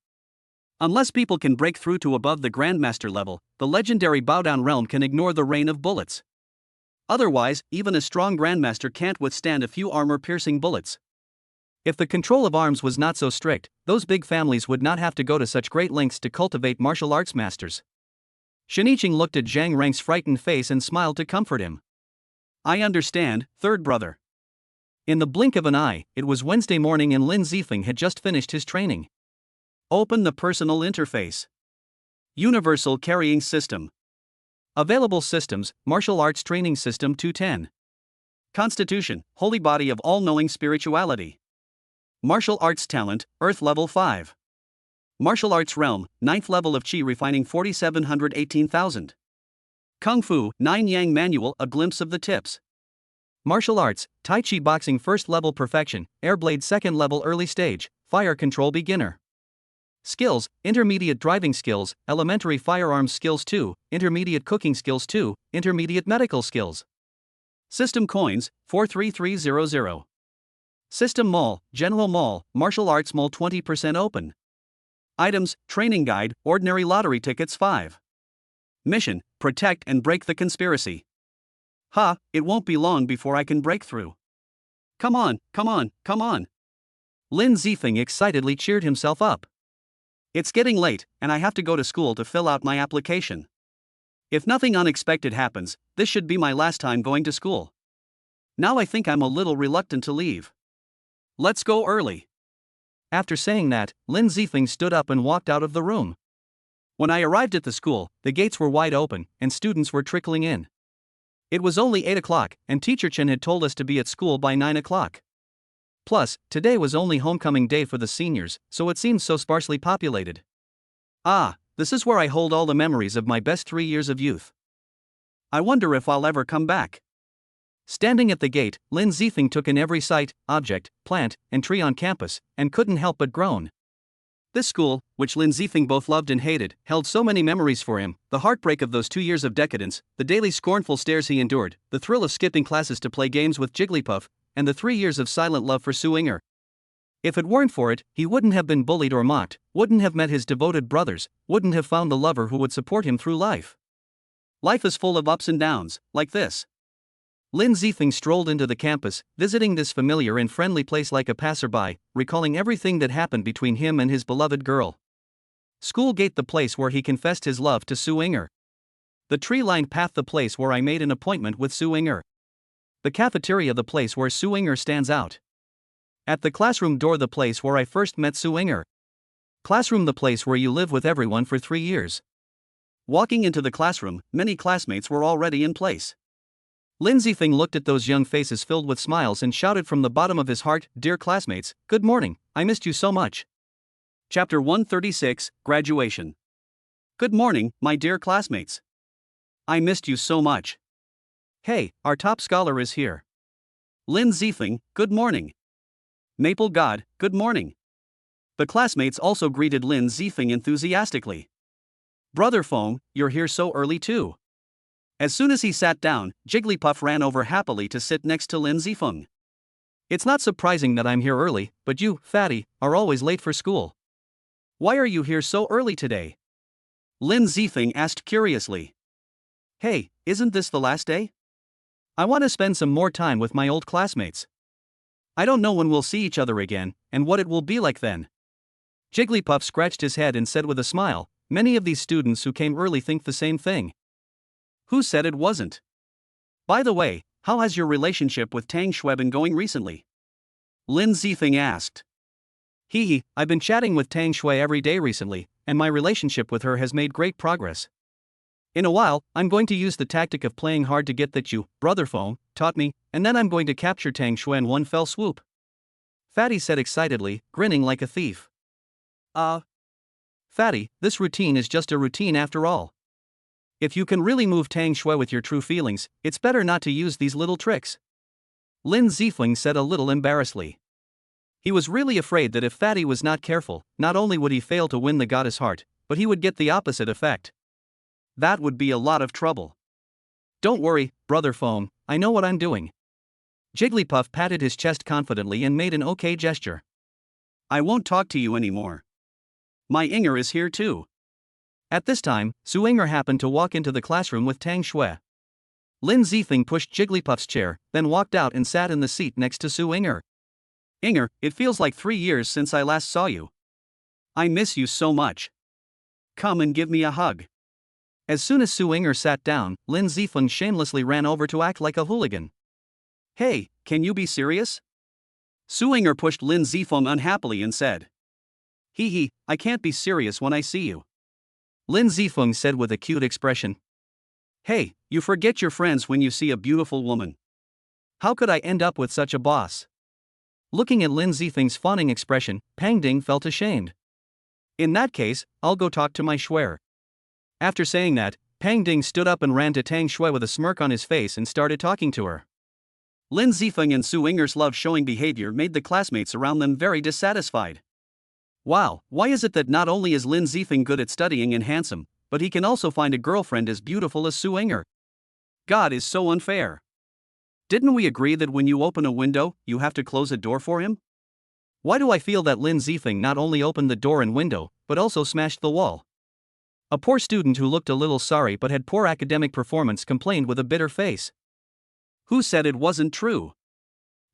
Unless people can break through to above the Grandmaster level, the legendary Bowdown realm can ignore the rain of bullets. Otherwise, even a strong Grandmaster can't withstand a few armor-piercing bullets. If the control of arms was not so strict, those big families would not have to go to such great lengths to cultivate martial arts masters. Shiniching looked at Zhang Rang's frightened face and smiled to comfort him. I understand, third brother. In the blink of an eye, it was Wednesday morning and Lin Zifeng had just finished his training. Open the personal interface. Universal Carrying System. Available systems: Martial Arts Training System 210. Constitution, Holy Body of All-Knowing Spirituality. Martial Arts Talent, Earth Level 5. Martial Arts Realm, 9th level of Chi Refining 4718,000. Kung Fu, 9 Yang Manual, a glimpse of the tips. Martial Arts, Tai Chi Boxing 1st level Perfection, Airblade 2nd level Early Stage, Fire Control Beginner. Skills: Intermediate Driving Skills, Elementary Firearms Skills 2, Intermediate Cooking Skills 2, Intermediate Medical Skills. System Coins, 43300. System Mall, General Mall, Martial Arts Mall 20% open. Items: Training Guide, Ordinary Lottery Tickets 5. Mission: Protect and break the conspiracy. It won't be long before I can break through. Come on. Lin Zifeng excitedly cheered himself up. It's getting late, and I have to go to school to fill out my application. If nothing unexpected happens, this should be my last time going to school. Now I think I'm a little reluctant to leave. Let's go early. After saying that, Lin Zifeng stood up and walked out of the room. When I arrived at the school, the gates were wide open, and students were trickling in. It was only 8 o'clock, and Teacher Chen had told us to be at school by 9 o'clock. Plus, today was only homecoming day for the seniors, so it seemed so sparsely populated. This is where I hold all the memories of my best 3 years of youth. I wonder if I'll ever come back. Standing at the gate, Lin Zifeng took in every site, object, plant, and tree on campus, and couldn't help but groan. This school, which Lin Zifeng both loved and hated, held so many memories for him: the heartbreak of those 2 years of decadence, the daily scornful stares he endured, the thrill of skipping classes to play games with Jigglypuff, and the 3 years of silent love for Su Inger. If it weren't for it, he wouldn't have been bullied or mocked, wouldn't have met his devoted brothers, wouldn't have found the lover who would support him through life. Life is full of ups and downs, like this. Lin Zifeng strolled into the campus, visiting this familiar and friendly place like a passerby, recalling everything that happened between him and his beloved girl. School gate, the place where he confessed his love to Su Inger. The tree-lined path, the place where I made an appointment with Su Inger. The cafeteria, the place where Su Inger stands out. At the classroom door, the place where I first met Su Inger. Classroom, the place where you live with everyone for 3 years. Walking into the classroom, many classmates were already in place. Lin Zifeng looked at those young faces filled with smiles and shouted from the bottom of his heart, "Dear classmates, good morning, I missed you so much." Chapter 136, Graduation. Good morning, my dear classmates. I missed you so much. Hey, our top scholar is here. Lin Zifeng, good morning. Maple God, good morning. The classmates also greeted Lin Zifeng enthusiastically. Brother Feng, you're here so early too. As soon as he sat down, Jigglypuff ran over happily to sit next to Lin Zifeng. It's not surprising that I'm here early, but you, fatty, are always late for school. Why are you here so early today? Lin Zifeng asked curiously. Hey, isn't this the last day? I want to spend some more time with my old classmates. I don't know when we'll see each other again, and what it will be like then. Jigglypuff scratched his head and said with a smile, "Many of these students who came early think the same thing." Who said it wasn't? By the way, how has your relationship with Tang Shui been going recently? Lin Zifeng asked. I've been chatting with Tang Shui every day recently, and my relationship with her has made great progress. In a while, I'm going to use the tactic of playing hard to get that you, Brother Feng, taught me, and then I'm going to capture Tang Shui in one fell swoop. Fatty said excitedly, grinning like a thief. Fatty, this routine is just a routine after all. If you can really move Tang Shui with your true feelings, it's better not to use these little tricks. Lin Zifeng said a little embarrassedly. He was really afraid that if Fatty was not careful, not only would he fail to win the goddess' heart, but he would get the opposite effect. That would be a lot of trouble. Don't worry, Brother Feng, I know what I'm doing. Jigglypuff patted his chest confidently and made an okay gesture. I won't talk to you anymore. My Inger is here too. At this time, Su Inger happened to walk into the classroom with Tang Shui. Lin Zifeng pushed Jigglypuff's chair, then walked out and sat in the seat next to Su Inger. Inger, it feels like 3 years since I last saw you. I miss you so much. Come and give me a hug. As soon as Su Inger sat down, Lin Zifeng shamelessly ran over to act like a hooligan. Hey, can you be serious? Su Inger pushed Lin Zifeng unhappily and said. Hee hee, I can't be serious when I see you. Lin Zifeng said with a cute expression. Hey, you forget your friends when you see a beautiful woman. How could I end up with such a boss? Looking at Lin Zifeng's fawning expression, Pang Ding felt ashamed. In that case, I'll go talk to my Shuer. After saying that, Pang Ding stood up and ran to Tang Shui with a smirk on his face and started talking to her. Lin Zifeng and Su Inger's love-showing behavior made the classmates around them very dissatisfied. Wow, why is it that not only is Lin Zifeng good at studying and handsome, but he can also find a girlfriend as beautiful as Su Inger? God is so unfair. Didn't we agree that when you open a window, you have to close a door for him? Why do I feel that Lin Zifeng not only opened the door and window, but also smashed the wall? A poor student who looked a little sorry but had poor academic performance complained with a bitter face. Who said it wasn't true?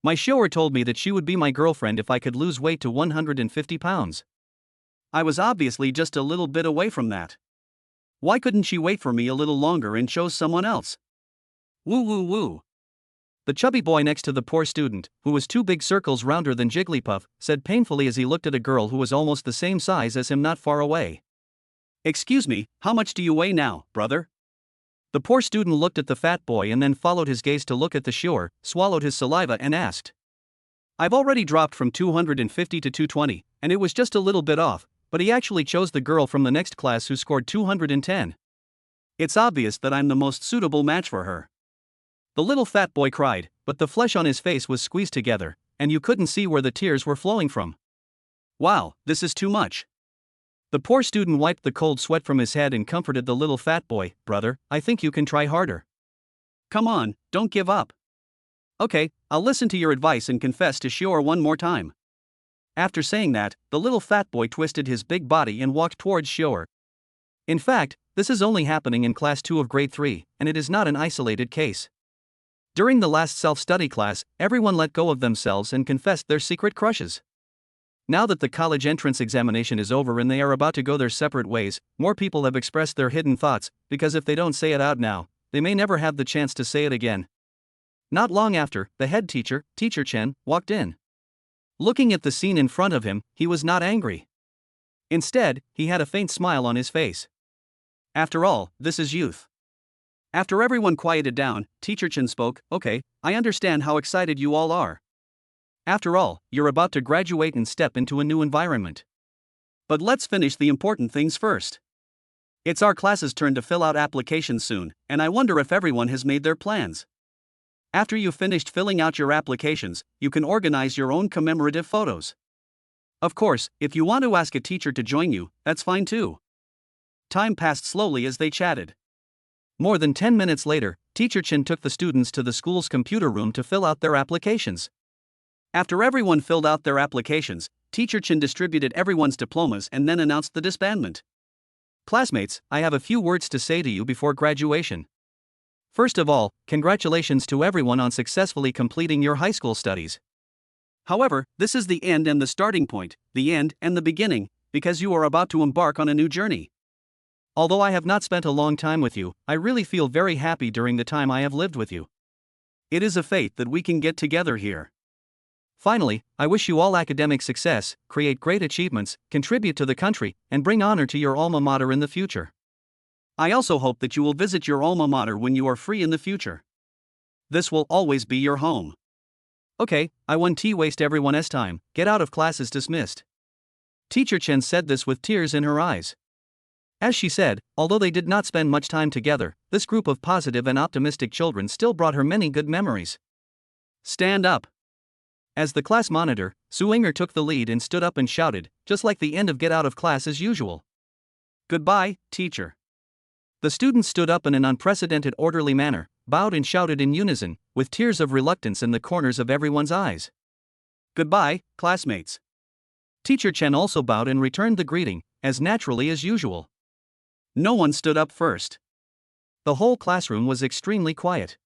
My shower told me that she would be my girlfriend if I could lose weight to 150 pounds. I was obviously just a little bit away from that. Why couldn't she wait for me a little longer and chose someone else? Woo woo woo. The chubby boy next to the poor student, who was 2 big circles rounder than Jigglypuff, said painfully as he looked at a girl who was almost the same size as him not far away. Excuse me, how much do you weigh now, brother? The poor student looked at the fat boy and then followed his gaze to look at the Shuer, swallowed his saliva and asked. I've already dropped from 250 to 220, and it was just a little bit off, but he actually chose the girl from the next class who scored 210. It's obvious that I'm the most suitable match for her. The little fat boy cried, but the flesh on his face was squeezed together, and you couldn't see where the tears were flowing from. Wow, this is too much. The poor student wiped the cold sweat from his head and comforted the little fat boy. Brother, I think you can try harder. Come on, don't give up. Okay, I'll listen to your advice and confess to Shuer one more time. After saying that, the little fat boy twisted his big body and walked towards Shuer. In fact, this is only happening in class 2 of grade 3, and it is not an isolated case. During the last self-study class, everyone let go of themselves and confessed their secret crushes. Now that the college entrance examination is over and they are about to go their separate ways, more people have expressed their hidden thoughts, because if they don't say it out now, they may never have the chance to say it again. Not long after, the head teacher, Teacher Chen, walked in. Looking at the scene in front of him, he was not angry. Instead, he had a faint smile on his face. After all, this is youth. After everyone quieted down, Teacher Chen spoke. Okay, I understand how excited you all are. After all, you're about to graduate and step into a new environment. But let's finish the important things first. It's our class's turn to fill out applications soon, and I wonder if everyone has made their plans. After you've finished filling out your applications, you can organize your own commemorative photos. Of course, if you want to ask a teacher to join you, that's fine too. Time passed slowly as they chatted. More than 10 minutes later, Teacher Chen took the students to the school's computer room to fill out their applications. After everyone filled out their applications, Teacher Chen distributed everyone's diplomas and then announced the disbandment. Classmates, I have a few words to say to you before graduation. First of all, congratulations to everyone on successfully completing your high school studies. However, this is the end and the starting point, the end and the beginning, because you are about to embark on a new journey. Although I have not spent a long time with you, I really feel very happy during the time I have lived with you. It is a fate that we can get together here. Finally, I wish you all academic success, create great achievements, contribute to the country, and bring honor to your alma mater in the future. I also hope that you will visit your alma mater when you are free in the future. This will always be your home. Okay, I won tea. Waste everyone's time. Get out of class is dismissed. Teacher Chen said this with tears in her eyes. As she said, although they did not spend much time together, this group of positive and optimistic children still brought her many good memories. Stand up. As the class monitor, Su Inger took the lead and stood up and shouted, just like the end of get out of class as usual. Goodbye, teacher. The students stood up in an unprecedented orderly manner, bowed and shouted in unison, with tears of reluctance in the corners of everyone's eyes. Goodbye, classmates. Teacher Chen also bowed and returned the greeting, as naturally as usual. No one stood up first. The whole classroom was extremely quiet.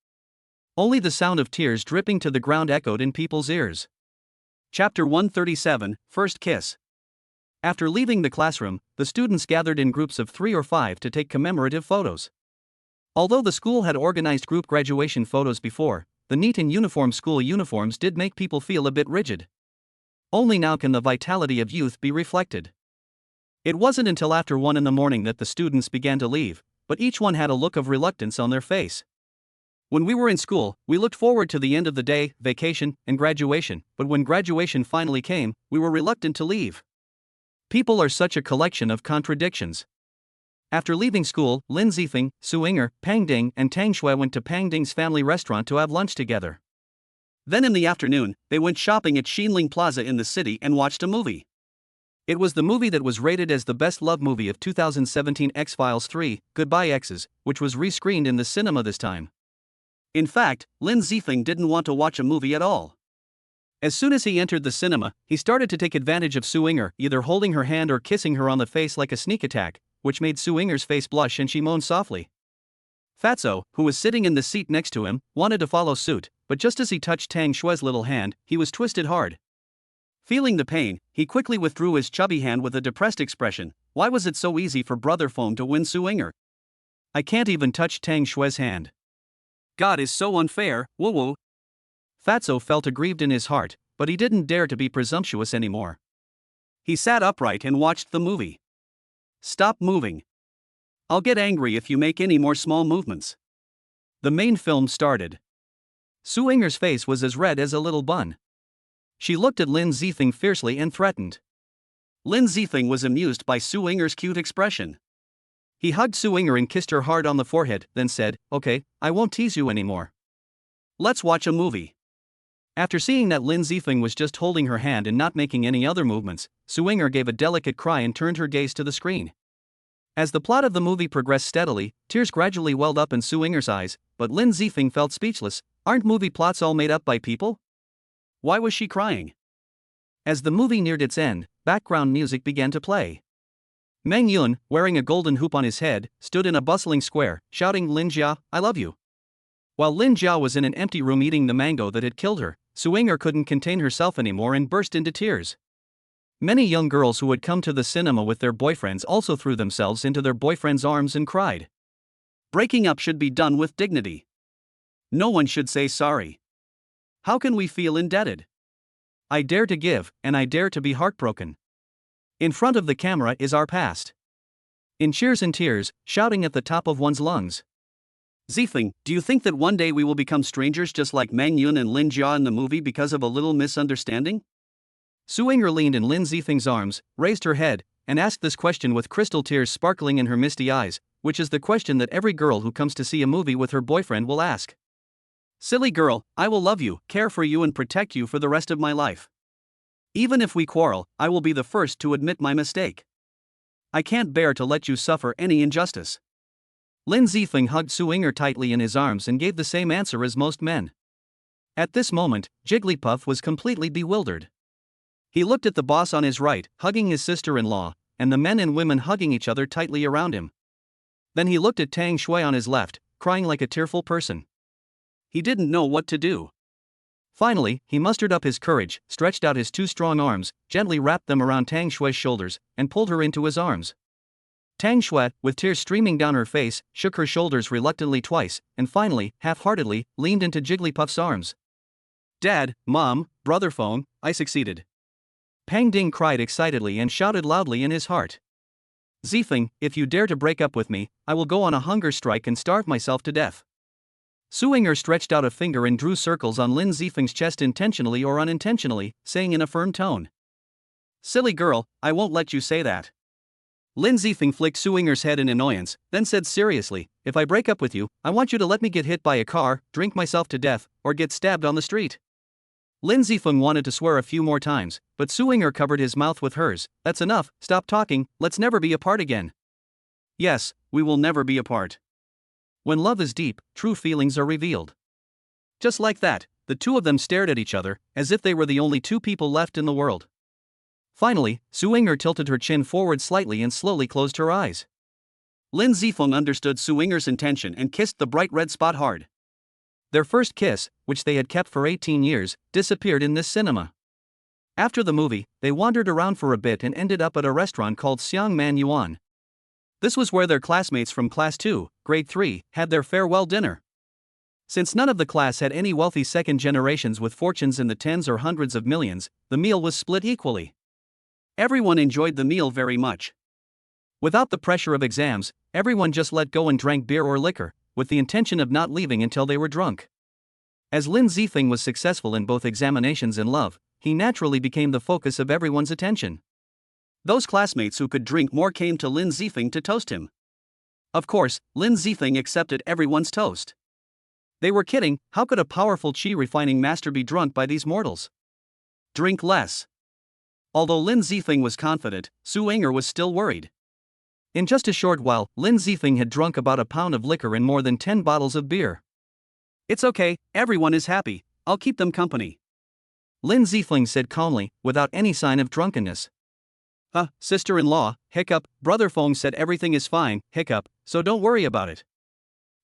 Only the sound of tears dripping to the ground echoed in people's ears. Chapter 137, First Kiss. After leaving the classroom, the students gathered in groups of 3 or 5 to take commemorative photos. Although the school had organized group graduation photos before, the neat and uniform school uniforms did make people feel a bit rigid. Only now can the vitality of youth be reflected. It wasn't until after 1 in the morning that the students began to leave, but each one had a look of reluctance on their face. When we were in school, we looked forward to the end of the day, vacation, and graduation, but when graduation finally came, we were reluctant to leave. People are such a collection of contradictions. After leaving school, Lin Zifeng, Su Inger, Pang Ding, and Tang Shui went to Pang Ding's family restaurant to have lunch together. Then in the afternoon, they went shopping at Xinling Plaza in the city and watched a movie. It was the movie that was rated as the best love movie of 2017, X-Files 3, Goodbye Exes, which was rescreened in the cinema this time. In fact, Lin Zifeng didn't want to watch a movie at all. As soon as he entered the cinema, he started to take advantage of Su Inger, either holding her hand or kissing her on the face like a sneak attack, which made Su Inger's face blush and she moaned softly. Fatso, who was sitting in the seat next to him, wanted to follow suit, but just as he touched Tang Shui's little hand, he was twisted hard. Feeling the pain, he quickly withdrew his chubby hand with a depressed expression. Why was it so easy for Brother Foam to win Su Inger? I can't even touch Tang Shui's hand. God is so unfair, woo-woo. Fatso felt aggrieved in his heart, but he didn't dare to be presumptuous anymore. He sat upright and watched the movie. Stop moving. I'll get angry if you make any more small movements. The main film started. Su Inger's face was as red as a little bun. She looked at Lin Zifeng fiercely and threatened. Lin Zifeng was amused by Su Inger's cute expression. He hugged Su Inger and kissed her hard on the forehead, then said, "Okay, I won't tease you anymore. Let's watch a movie." After seeing that Lin Zifeng was just holding her hand and not making any other movements, Su Inger gave a delicate cry and turned her gaze to the screen. As the plot of the movie progressed steadily, tears gradually welled up in Su Inger's eyes, but Lin Zifeng felt speechless. Aren't movie plots all made up by people? Why was she crying? As the movie neared its end, background music began to play. Meng Yun, wearing a golden hoop on his head, stood in a bustling square, shouting, "Lin Jia, I love you." While Lin Jia was in an empty room eating the mango that had killed her, Su Inger couldn't contain herself anymore and burst into tears. Many young girls who had come to the cinema with their boyfriends also threw themselves into their boyfriends' arms and cried. Breaking up should be done with dignity. No one should say sorry. How can we feel indebted? I dare to give, and I dare to be heartbroken. In front of the camera is our past. In cheers and tears, shouting at the top of one's lungs. Zifeng, do you think that one day we will become strangers just like Meng Yun and Lin Jia in the movie because of a little misunderstanding? Su Inger leaned in Lin Zifeng's arms, raised her head, and asked this question with crystal tears sparkling in her misty eyes, which is the question that every girl who comes to see a movie with her boyfriend will ask. Silly girl, I will love you, care for you and protect you for the rest of my life. Even if we quarrel, I will be the first to admit my mistake. I can't bear to let you suffer any injustice. Lin Zifeng hugged Su Inger tightly in his arms and gave the same answer as most men. At this moment, Jigglypuff was completely bewildered. He looked at the boss on his right, hugging his sister-in-law, and the men and women hugging each other tightly around him. Then he looked at Tang Shui on his left, crying like a tearful person. He didn't know what to do. Finally, he mustered up his courage, stretched out his 2 strong arms, gently wrapped them around Tang Shui's shoulders, and pulled her into his arms. Tang Shui, with tears streaming down her face, shook her shoulders reluctantly twice, and finally, half-heartedly, leaned into Jigglypuff's arms. Dad, Mom, Brother Phone, I succeeded. Pang Ding cried excitedly and shouted loudly in his heart. Zifeng, if you dare to break up with me, I will go on a hunger strike and starve myself to death. Su Inger stretched out a finger and drew circles on Lin Zifeng's chest intentionally or unintentionally, saying in a firm tone. Silly girl, I won't let you say that. Lin Zifeng flicked Su Yinger's head in annoyance, then said seriously, if I break up with you, I want you to let me get hit by a car, drink myself to death, or get stabbed on the street. Lin Zifeng wanted to swear a few more times, but Su Yinger covered his mouth with hers. That's enough, stop talking, let's never be apart again. Yes, we will never be apart. When love is deep, true feelings are revealed. Just like that, the two of them stared at each other, as if they were the only two people left in the world. Finally, Su Yinger tilted her chin forward slightly and slowly closed her eyes. Lin Zifeng understood Su Yinger's intention and kissed the bright red spot hard. Their first kiss, which they had kept for 18 years, disappeared in this cinema. After the movie, they wandered around for a bit and ended up at a restaurant called Xiangman Yuan. This was where their classmates from Class 2, Grade 3, had their farewell dinner. Since none of the class had any wealthy second generations with fortunes in the tens or hundreds of millions, the meal was split equally. Everyone enjoyed the meal very much. Without the pressure of exams, everyone just let go and drank beer or liquor, with the intention of not leaving until they were drunk. As Lin Zifeng was successful in both examinations and love, he naturally became the focus of everyone's attention. Those classmates who could drink more came to Lin Zifeng to toast him. Of course, Lin Zifeng accepted everyone's toast. They were kidding, how could a powerful qi-refining master be drunk by these mortals? Drink less. Although Lin Zifeng was confident, Su Yinger was still worried. In just a short while, Lin Zifeng had drunk about a pound of liquor and more than 10 bottles of beer. It's okay, everyone is happy, I'll keep them company. Lin Zifeng said calmly, without any sign of drunkenness. Sister-in-law, hiccup, Brother Feng said everything is fine, hiccup, so don't worry about it.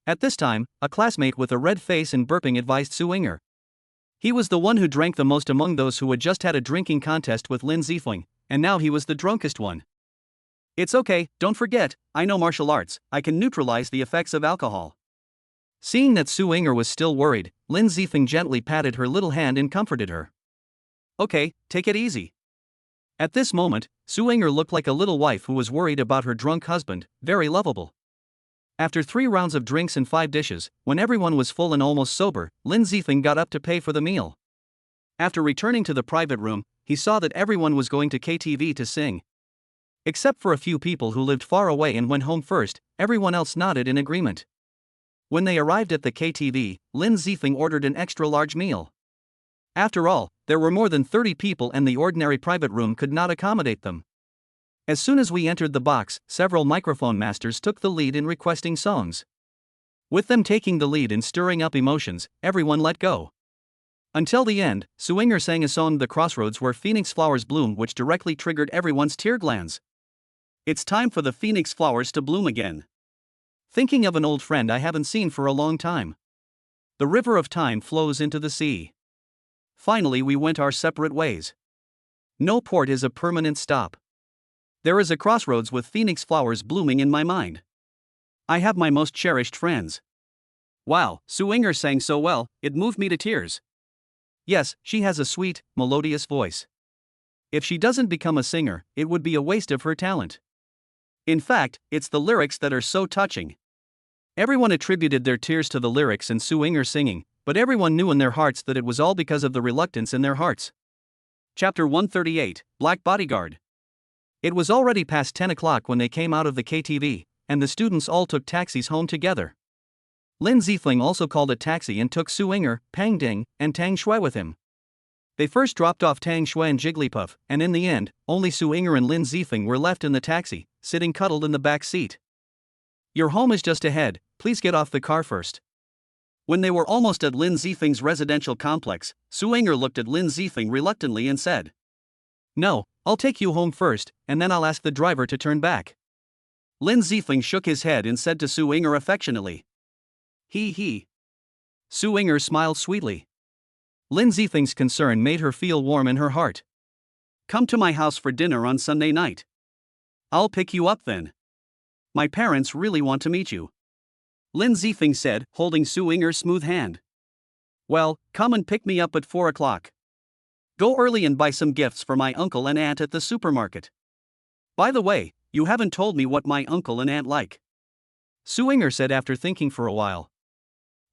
At this time, a classmate with a red face and burping advised Su Yinger. He was the one who drank the most among those who had just had a drinking contest with Lin Zifeng, and now he was the drunkest one. It's okay, don't forget, I know martial arts, I can neutralize the effects of alcohol. Seeing that Su Yinger was still worried, Lin Zifeng gently patted her little hand and comforted her. Okay, take it easy. At this moment, Su Yinger looked like a little wife who was worried about her drunk husband, very lovable. After 3 rounds of drinks and 5 dishes, when everyone was full and almost sober, Lin Zifeng got up to pay for the meal. After returning to the private room, he saw that everyone was going to KTV to sing. Except for a few people who lived far away and went home first, everyone else nodded in agreement. When they arrived at the KTV, Lin Zifeng ordered an extra-large meal. After all, there were more than 30 people and the ordinary private room could not accommodate them. As soon as we entered the box, several microphone masters took the lead in requesting songs. With them taking the lead in stirring up emotions, everyone let go. Until the end, Su Yinger sang a song, The Crossroads Where Phoenix Flowers Bloom, which directly triggered everyone's tear glands. It's time for the phoenix flowers to bloom again. Thinking of an old friend I haven't seen for a long time. The river of time flows into the sea. Finally we went our separate ways. No port is a permanent stop. There is a crossroads with phoenix flowers blooming in my mind. I have my most cherished friends. Wow, Su Yinger sang so well, it moved me to tears. Yes, she has a sweet, melodious voice. If she doesn't become a singer, it would be a waste of her talent. In fact, it's the lyrics that are so touching. Everyone attributed their tears to the lyrics and Su Yinger singing, but everyone knew in their hearts that it was all because of the reluctance in their hearts. Chapter 138, Black Bodyguard. It was already past 10 o'clock when they came out of the KTV, and the students all took taxis home together. Lin Zifeng also called a taxi and took Su Yinger, Pang Ding, and Tang Shui with him. They first dropped off Tang Shui and Jigglypuff, and in the end, only Su Yinger and Lin Zifeng were left in the taxi, sitting cuddled in the back seat. Your home is just ahead, please get off the car first. When they were almost at Lin Zifeng's residential complex, Su Yinger looked at Lin Zifeng reluctantly and said, No, I'll take you home first, and then I'll ask the driver to turn back. Lin Zifeng shook his head and said to Su Yinger affectionately, He. Su Yinger smiled sweetly. Lin Zifeng's concern made her feel warm in her heart. Come to my house for dinner on Sunday night. I'll pick you up then. My parents really want to meet you. Lin Zifeng said, holding Su Yinger's smooth hand. Well, come and pick me up at 4 o'clock. Go early and buy some gifts for my uncle and aunt at the supermarket. By the way, you haven't told me what my uncle and aunt like. Su Yinger said after thinking for a while.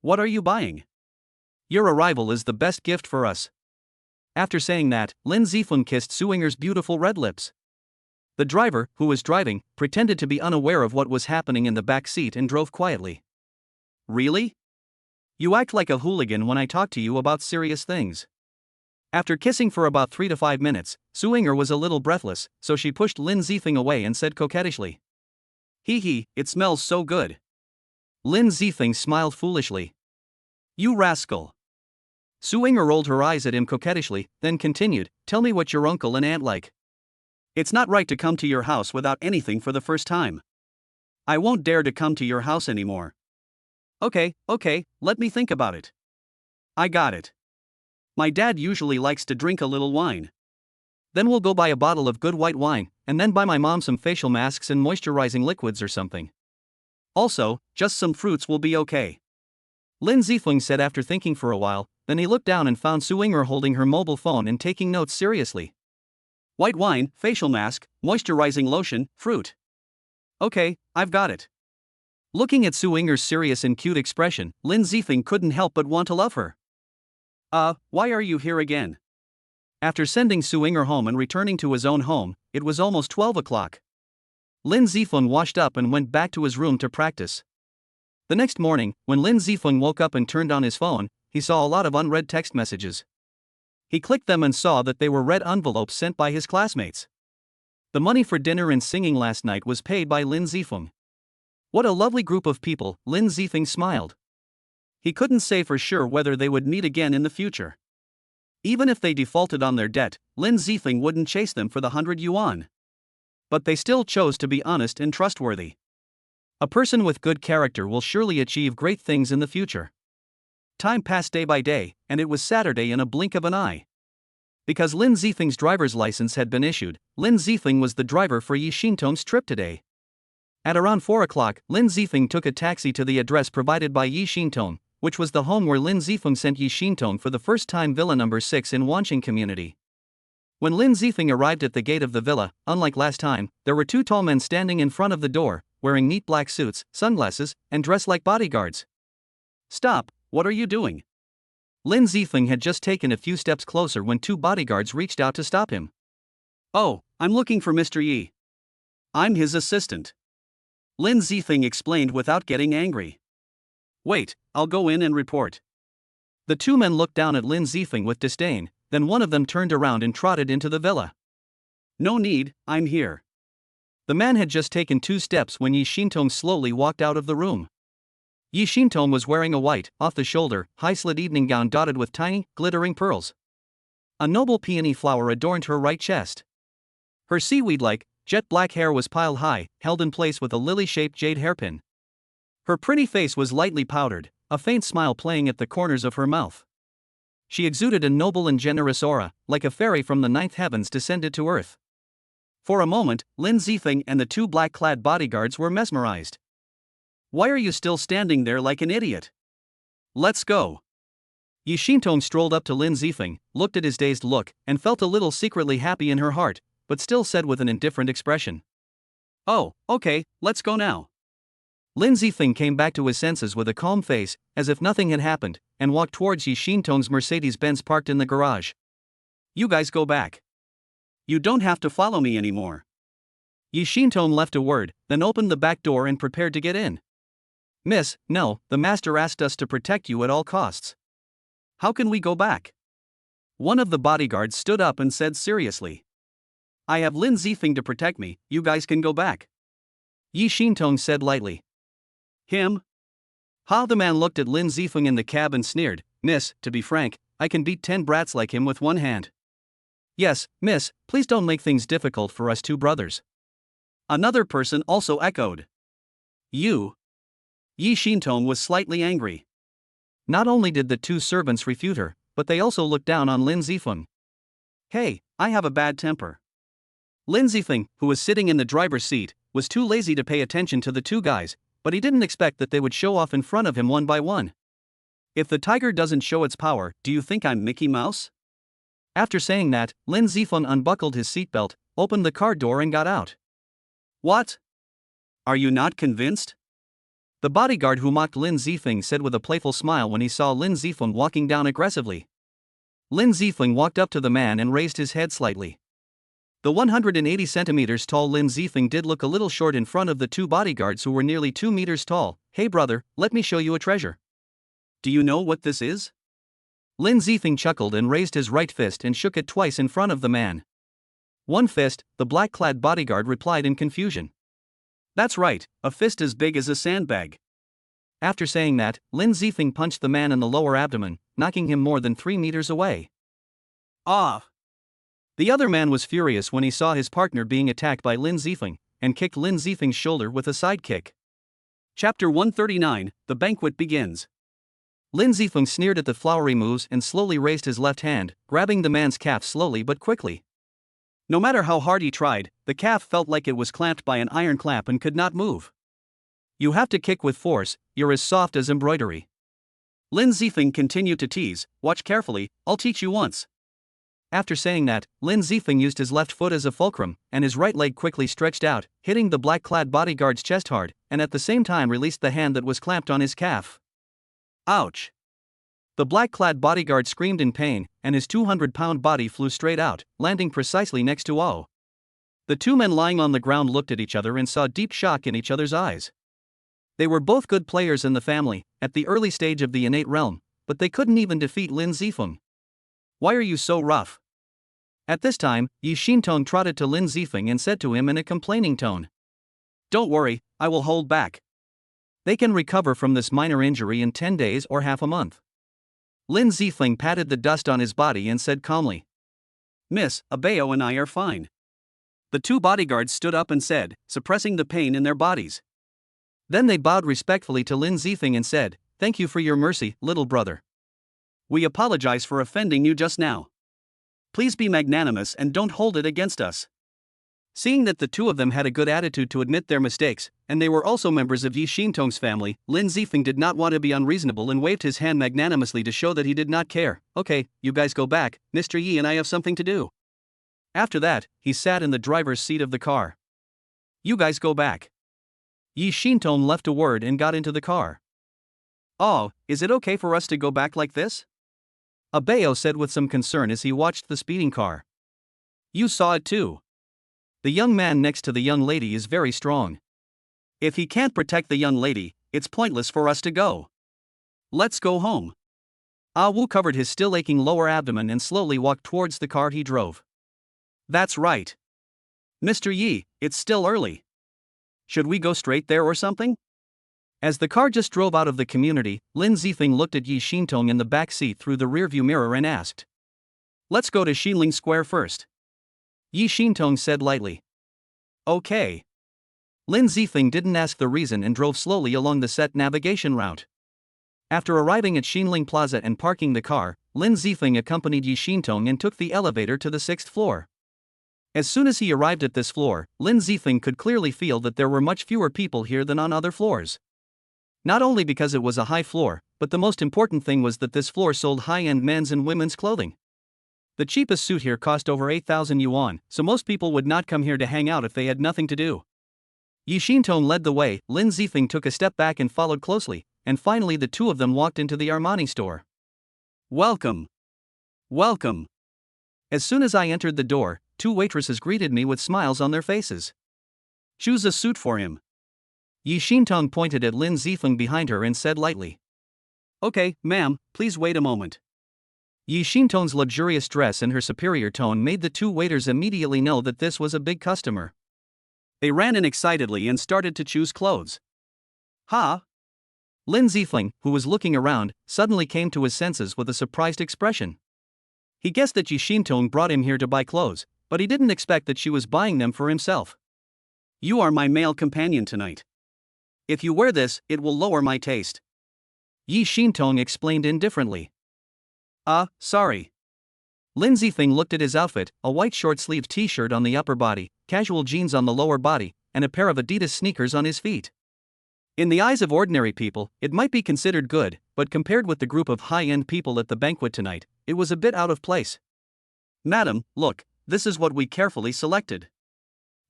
What are you buying? Your arrival is the best gift for us. After saying that, Lin Zifeng kissed Suinger's beautiful red lips. The driver, who was driving, pretended to be unaware of what was happening in the back seat and drove quietly. Really? You act like a hooligan when I talk to you about serious things. After kissing for about 3 to 5 minutes, Suinger was a little breathless, so she pushed Lin Zifeng away and said coquettishly, "Hee hee, it smells so good." Lin Zifeng smiled foolishly. "You rascal." Suinger rolled her eyes at him coquettishly, then continued, "Tell me what your uncle and aunt like. It's not right to come to your house without anything for the first time. I won't dare to come to your house anymore." Okay, let me think about it. I got it. My dad usually likes to drink a little wine. Then we'll go buy a bottle of good white wine, and then buy my mom some facial masks and moisturizing liquids or something. Also, just some fruits will be okay. Lin Zifeng said after thinking for a while, then he looked down and found Suinger holding her mobile phone and taking notes seriously. White wine, facial mask, moisturizing lotion, fruit. Okay, I've got it. Looking at Suinger's serious and cute expression, Lin Zifeng couldn't help but want to love her. Why are you here again? After sending Suinger home and returning to his own home, it was almost 12 o'clock. Lin Zifeng washed up and went back to his room to practice. The next morning, when Lin Zifeng woke up and turned on his phone, he saw a lot of unread text messages. He clicked them and saw that they were red envelopes sent by his classmates. The money for dinner and singing last night was paid by Lin Zifeng. What a lovely group of people, Lin Zifeng smiled. He couldn't say for sure whether they would meet again in the future. Even if they defaulted on their debt, Lin Zifeng wouldn't chase them for the 100 yuan. But they still chose to be honest and trustworthy. A person with good character will surely achieve great things in the future. Time passed day by day, and it was Saturday in a blink of an eye. Because Lin Zifeng's driver's license had been issued, Lin Zifeng was the driver for Yi Xintong's trip today. At around 4 o'clock, Lin Zifeng took a taxi to the address provided by Yi Xintong, which was the home where Lin Zifeng sent Yi Xintong for the first time, Villa number 6 in Wanqing community. When Lin Zifeng arrived at the gate of the villa, unlike last time, there were 2 tall men standing in front of the door, wearing neat black suits, sunglasses, and dressed like bodyguards. "Stop, what are you doing?" Lin Zifeng had just taken a few steps closer when 2 bodyguards reached out to stop him. "Oh, I'm looking for Mr. Yi. I'm his assistant," Lin Zifeng explained without getting angry. "Wait, I'll go in and report." The 2 men looked down at Lin Zifeng with disdain, then one of them turned around and trotted into the villa. "No need, I'm here." The man had just taken 2 steps when Yi Xintong slowly walked out of the room. Yi Xintong was wearing a white, off-the-shoulder, high-slit evening gown dotted with tiny, glittering pearls. A noble peony flower adorned her right chest. Her seaweed-like, jet-black hair was piled high, held in place with a lily-shaped jade hairpin. Her pretty face was lightly powdered, a faint smile playing at the corners of her mouth. She exuded a noble and generous aura, like a fairy from the 9th heavens descended to earth. For a moment, Lin Zifeng and the 2 black-clad bodyguards were mesmerized. "Why are you still standing there like an idiot? Let's go." Yi Xintong strolled up to Lin Zifeng, looked at his dazed look, and felt a little secretly happy in her heart, but still said with an indifferent expression, "Oh, okay, let's go now." Lin Zifeng came back to his senses with a calm face, as if nothing had happened, and walked towards Yi Xintong's Mercedes-Benz parked in the garage. "You guys go back. You don't have to follow me anymore." Yi Xintong left a word, then opened the back door and prepared to get in. "Miss, no, the master asked us to protect you at all costs. How can we go back?" One of the bodyguards stood up and said seriously. "I have Lin Zifeng to protect me, you guys can go back." Yi Xintong said lightly. "Him?" How the man looked at Lin Zifeng in the cab and sneered, "Miss, to be frank, I can beat 10 brats like him with one hand." "Yes, miss, please don't make things difficult for us 2 brothers." Another person also echoed. "You?" Yi Xintong was slightly angry. Not only did the 2 servants refute her, but they also looked down on Lin Zifeng. "Hey, I have a bad temper." Lin Zifeng, who was sitting in the driver's seat, was too lazy to pay attention to the 2 guys, but he didn't expect that they would show off in front of him one by one. "If the tiger doesn't show its power, do you think I'm Mickey Mouse?" After saying that, Lin Zifeng unbuckled his seatbelt, opened the car door and got out. "What? Are you not convinced?" The bodyguard who mocked Lin Zifeng said with a playful smile when he saw Lin Zifeng walking down aggressively. Lin Zifeng walked up to the man and raised his head slightly. The 180 centimeters tall Lin Zifeng did look a little short in front of the two bodyguards who were nearly 2 meters tall. "Hey brother, let me show you a treasure." Do you know what this is? Lin Zifeng chuckled and raised his right fist and shook it twice in front of the man. "One fist," the black-clad bodyguard replied in confusion. That's right, a fist as big as a sandbag. After saying that, Lin Zifeng punched the man in the lower abdomen, knocking him more than 3 meters away. Ah! The other man was furious when he saw his partner being attacked by Lin Zifeng, and kicked Lin Zifeng's shoulder with a side kick. Chapter 139, The Banquet Begins. Lin Zifeng sneered at the flowery moves and slowly raised his left hand, grabbing the man's calf slowly but quickly. No matter how hard he tried, the calf felt like it was clamped by an iron clamp and could not move. "You have to kick with force, you're as soft as embroidery." Lin Zifeng continued to tease, "Watch carefully, I'll teach you once." After saying that, Lin Zifeng used his left foot as a fulcrum, and his right leg quickly stretched out, hitting the black-clad bodyguard's chest hard, and at the same time released the hand that was clamped on his calf. Ouch! The black-clad bodyguard screamed in pain, and his 200-pound body flew straight out, landing precisely next to O. The two men lying on the ground looked at each other and saw deep shock in each other's eyes. They were both good players in the family, at the early stage of the innate realm, but they couldn't even defeat Lin Zifeng. "Why are you so rough?" At this time, Yi Xintong trotted to Lin Zifeng and said to him in a complaining tone. "Don't worry, I will hold back. They can recover from this minor injury in 10 days or half a month." Lin Zifeng patted the dust on his body and said calmly. "Miss, Abeo and I are fine." The two bodyguards stood up and said, suppressing the pain in their bodies. Then they bowed respectfully to Lin Zifeng and said, "Thank you for your mercy, little brother. We apologize for offending you just now. Please be magnanimous and don't hold it against us." Seeing that the two of them had a good attitude to admit their mistakes, and they were also members of Yi Xintong's family, Lin Zifeng did not want to be unreasonable and waved his hand magnanimously to show that he did not care. "Okay, you guys go back, Mr. Yi and I have something to do." After that, he sat in the driver's seat of the car. "You guys go back." Yi Xintong left a word and got into the car. "Oh, is it okay for us to go back like this?" Abeo said with some concern as he watched the speeding car. "You saw it too. The young man next to the young lady is very strong. If he can't protect the young lady, it's pointless for us to go. Let's go home." Ah Wu covered his still aching lower abdomen and slowly walked towards the car he drove. "That's right. Mr. Yi, it's still early. Should we go straight there or something?" As the car just drove out of the community, Lin Zifeng looked at Yi Xintong in the back seat through the rearview mirror and asked, "Let's go to Xinling Square first." Yi Xintong said lightly. "Okay." Lin Zifeng didn't ask the reason and drove slowly along the set navigation route. After arriving at Xinling Plaza and parking the car, Lin Zifeng accompanied Yi Xintong and took the elevator to the 6th floor. As soon as he arrived at this floor, Lin Zifeng could clearly feel that there were much fewer people here than on other floors. Not only because it was a high floor, but the most important thing was that this floor sold high-end men's and women's clothing. The cheapest suit here cost over 8,000 yuan, so most people would not come here to hang out if they had nothing to do. Yi Xintong led the way, Lin Zifeng took a step back and followed closely, and finally the two of them walked into the Armani store. "Welcome. Welcome." As soon as I entered the door, two waitresses greeted me with smiles on their faces. "Choose a suit for him." Yi Xintong pointed at Lin Zifeng behind her and said lightly. "Okay, ma'am, please wait a moment." Yi Xintong's luxurious dress and her superior tone made the two waiters immediately know that this was a big customer. They ran in excitedly and started to choose clothes. "Ha!" Lin Zifeng, who was looking around, suddenly came to his senses with a surprised expression. He guessed that Yi Xintong brought him here to buy clothes, but he didn't expect that she was buying them for himself. "You are my male companion tonight. If you wear this, it will lower my taste." Yi Xintong explained indifferently. Sorry." Lin Zifeng looked at his outfit, a white short-sleeved t-shirt on the upper body, casual jeans on the lower body, and a pair of Adidas sneakers on his feet. In the eyes of ordinary people, it might be considered good, but compared with the group of high-end people at the banquet tonight, it was a bit out of place. "Madam, look, this is what we carefully selected.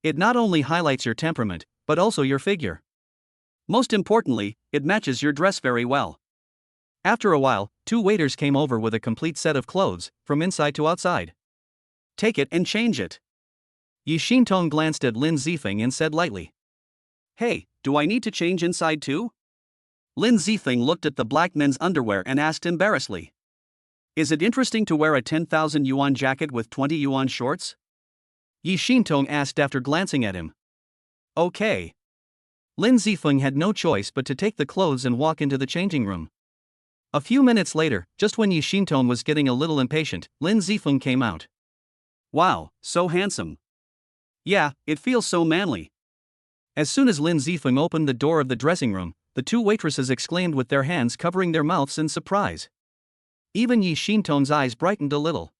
It not only highlights your temperament, but also your figure. Most importantly, it matches your dress very well." After a while, two waiters came over with a complete set of clothes, from inside to outside. Take it and change it. Yi Xintong glanced at Lin Zifeng and said lightly. Hey, do I need to change inside too? Lin Zifeng looked at the black men's underwear and asked embarrassedly. Is it interesting to wear a 10,000 yuan jacket with 20 yuan shorts? Yi Xintong asked after glancing at him. Okay. Lin Zifeng had no choice but to take the clothes and walk into the changing room. A few minutes later, just when Yi Xintong was getting a little impatient, Lin Zifeng came out. Wow, so handsome. Yeah, it feels so manly. As soon as Lin Zifeng opened the door of the dressing room, the two waitresses exclaimed with their hands covering their mouths in surprise. Even Yi Xintong's eyes brightened a little.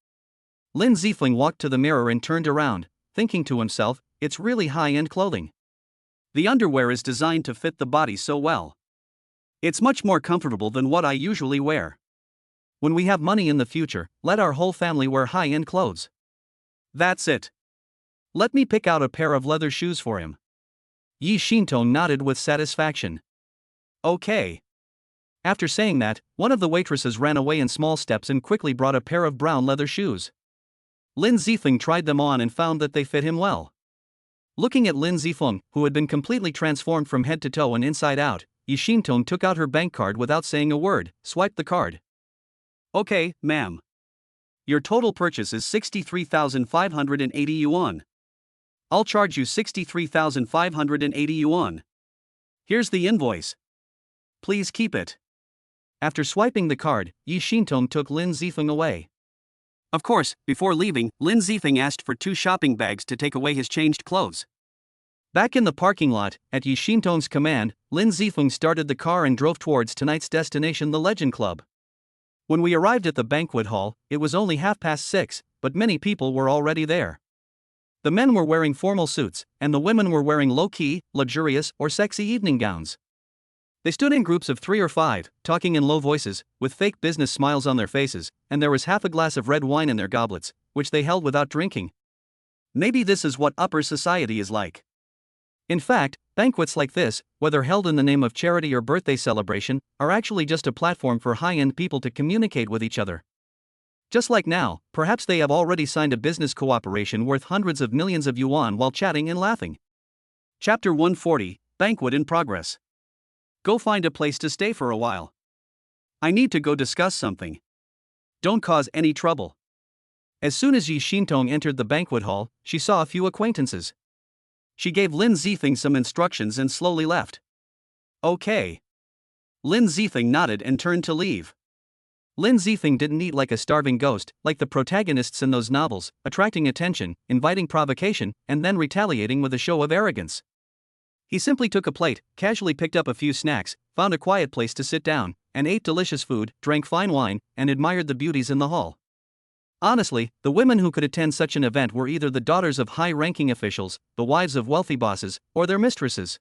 Lin Zifeng walked to the mirror and turned around, thinking to himself, it's really high-end clothing. The underwear is designed to fit the body so well. It's much more comfortable than what I usually wear. When we have money in the future, let our whole family wear high-end clothes. That's it. Let me pick out a pair of leather shoes for him. Yi Xintong nodded with satisfaction. Okay. After saying that, one of the waitresses ran away in small steps and quickly brought a pair of brown leather shoes. Lin Zifeng tried them on and found that they fit him well. Looking at Lin Zifeng, who had been completely transformed from head to toe and inside out, Yi Xintong took out her bank card without saying a word, swiped the card. Okay, ma'am. Your total purchase is 63,580 yuan. I'll charge you 63,580 yuan. Here's the invoice. Please keep it. After swiping the card, Yi Xintong took Lin Zifeng away. Of course, before leaving, Lin Zifeng asked for 2 shopping bags to take away his changed clothes. Back in the parking lot, at Yi Xintong's command, Lin Zifeng started the car and drove towards tonight's destination, the Legend Club. When we arrived at the banquet hall, it was only 6:30, but many people were already there. The men were wearing formal suits, and the women were wearing low-key, luxurious, or sexy evening gowns. They stood in groups of 3 or 5, talking in low voices, with fake business smiles on their faces, and there was half a glass of red wine in their goblets, which they held without drinking. Maybe this is what upper society is like. In fact, banquets like this, whether held in the name of charity or birthday celebration, are actually just a platform for high-end people to communicate with each other. Just like now, perhaps they have already signed a business cooperation worth hundreds of millions of yuan while chatting and laughing. Chapter 140, Banquet in Progress. Go find a place to stay for a while. I need to go discuss something. Don't cause any trouble. As soon as Yi Xintong entered the banquet hall, she saw a few acquaintances. She gave Lin Zifeng some instructions and slowly left. Okay. Lin Zifeng nodded and turned to leave. Lin Zifeng didn't eat like a starving ghost, like the protagonists in those novels, attracting attention, inviting provocation, and then retaliating with a show of arrogance. He simply took a plate, casually picked up a few snacks, found a quiet place to sit down, and ate delicious food, drank fine wine, and admired the beauties in the hall. Honestly, the women who could attend such an event were either the daughters of high-ranking officials, the wives of wealthy bosses, or their mistresses.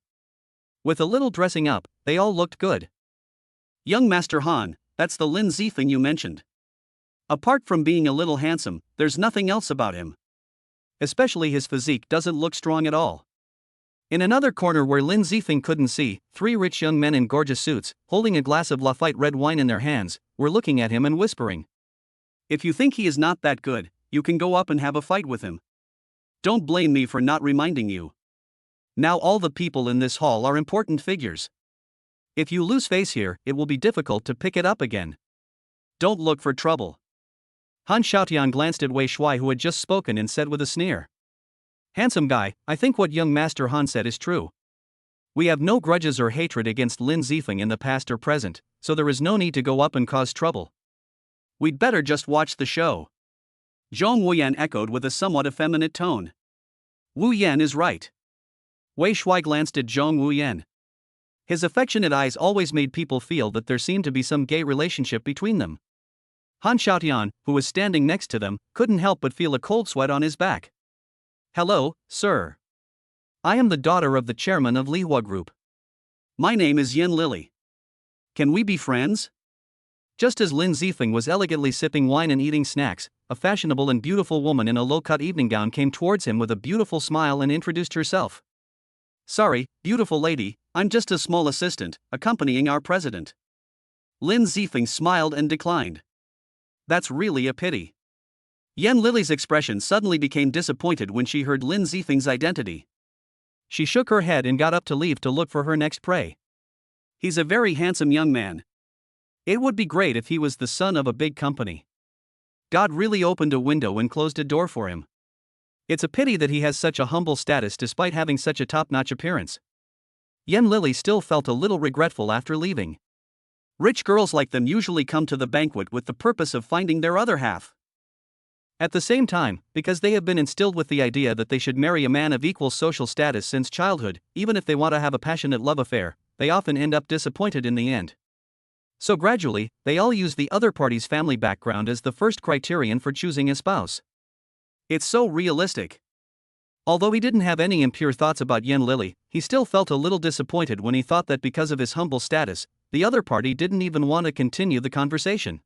With a little dressing up, they all looked good. Young Master Han, that's the Lin Zifeng you mentioned. Apart from being a little handsome, there's nothing else about him. Especially his physique doesn't look strong at all. In another corner where Lin Zifeng couldn't see, 3 rich young men in gorgeous suits, holding a glass of Lafite red wine in their hands, were looking at him and whispering. If you think he is not that good, you can go up and have a fight with him. Don't blame me for not reminding you. Now all the people in this hall are important figures. If you lose face here, it will be difficult to pick it up again. Don't look for trouble. Han Xiaotian glanced at Wei Shuai, who had just spoken, and said with a sneer. Handsome guy, I think what young Master Han said is true. We have no grudges or hatred against Lin Zifeng in the past or present, so there is no need to go up and cause trouble. We'd better just watch the show. Zhong Wuyan echoed with a somewhat effeminate tone. Wu Yan is right. Wei Shuai glanced at Zhong Wuyan. His affectionate eyes always made people feel that there seemed to be some gay relationship between them. Han Xiaotian, who was standing next to them, couldn't help but feel a cold sweat on his back. Hello, sir. I am the daughter of the chairman of Lihua Group. My name is Yin Lily. Can we be friends? Just as Lin Zifeng was elegantly sipping wine and eating snacks, a fashionable and beautiful woman in a low-cut evening gown came towards him with a beautiful smile and introduced herself. Sorry, beautiful lady, I'm just a small assistant, accompanying our president. Lin Zifeng smiled and declined. That's really a pity. Yan Lily's expression suddenly became disappointed when she heard Lin Zifeng's identity. She shook her head and got up to leave to look for her next prey. He's a very handsome young man. It would be great if he was the son of a big company. God really opened a window and closed a door for him. It's a pity that he has such a humble status despite having such a top-notch appearance. Yan Lily still felt a little regretful after leaving. Rich girls like them usually come to the banquet with the purpose of finding their other half. At the same time, because they have been instilled with the idea that they should marry a man of equal social status since childhood, even if they want to have a passionate love affair, they often end up disappointed in the end. So gradually, they all use the other party's family background as the first criterion for choosing a spouse. It's so realistic. Although he didn't have any impure thoughts about Yan Lily, he still felt a little disappointed when he thought that because of his humble status, the other party didn't even want to continue the conversation.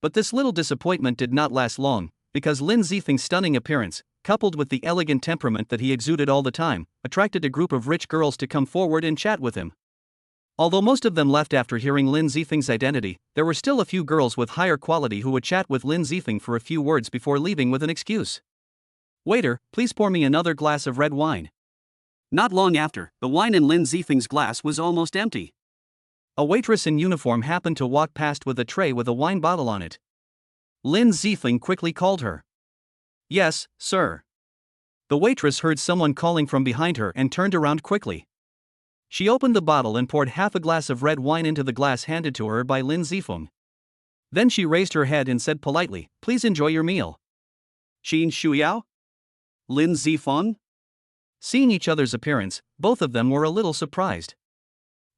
But this little disappointment did not last long, because Lin Zifeng's stunning appearance, coupled with the elegant temperament that he exuded all the time, attracted a group of rich girls to come forward and chat with him. Although most of them left after hearing Lin Zifeng's identity, there were still a few girls with higher quality who would chat with Lin Zifeng for a few words before leaving with an excuse. Waiter, please pour me another glass of red wine. Not long after, the wine in Lin Zifeng's glass was almost empty. A waitress in uniform happened to walk past with a tray with a wine bottle on it. Lin Zifeng quickly called her. Yes, sir. The waitress heard someone calling from behind her and turned around quickly. She opened the bottle and poured half a glass of red wine into the glass handed to her by Lin Zifeng. Then she raised her head and said politely, "Please enjoy your meal." Qin Shuyao? Lin Zifeng? Seeing each other's appearance, both of them were a little surprised.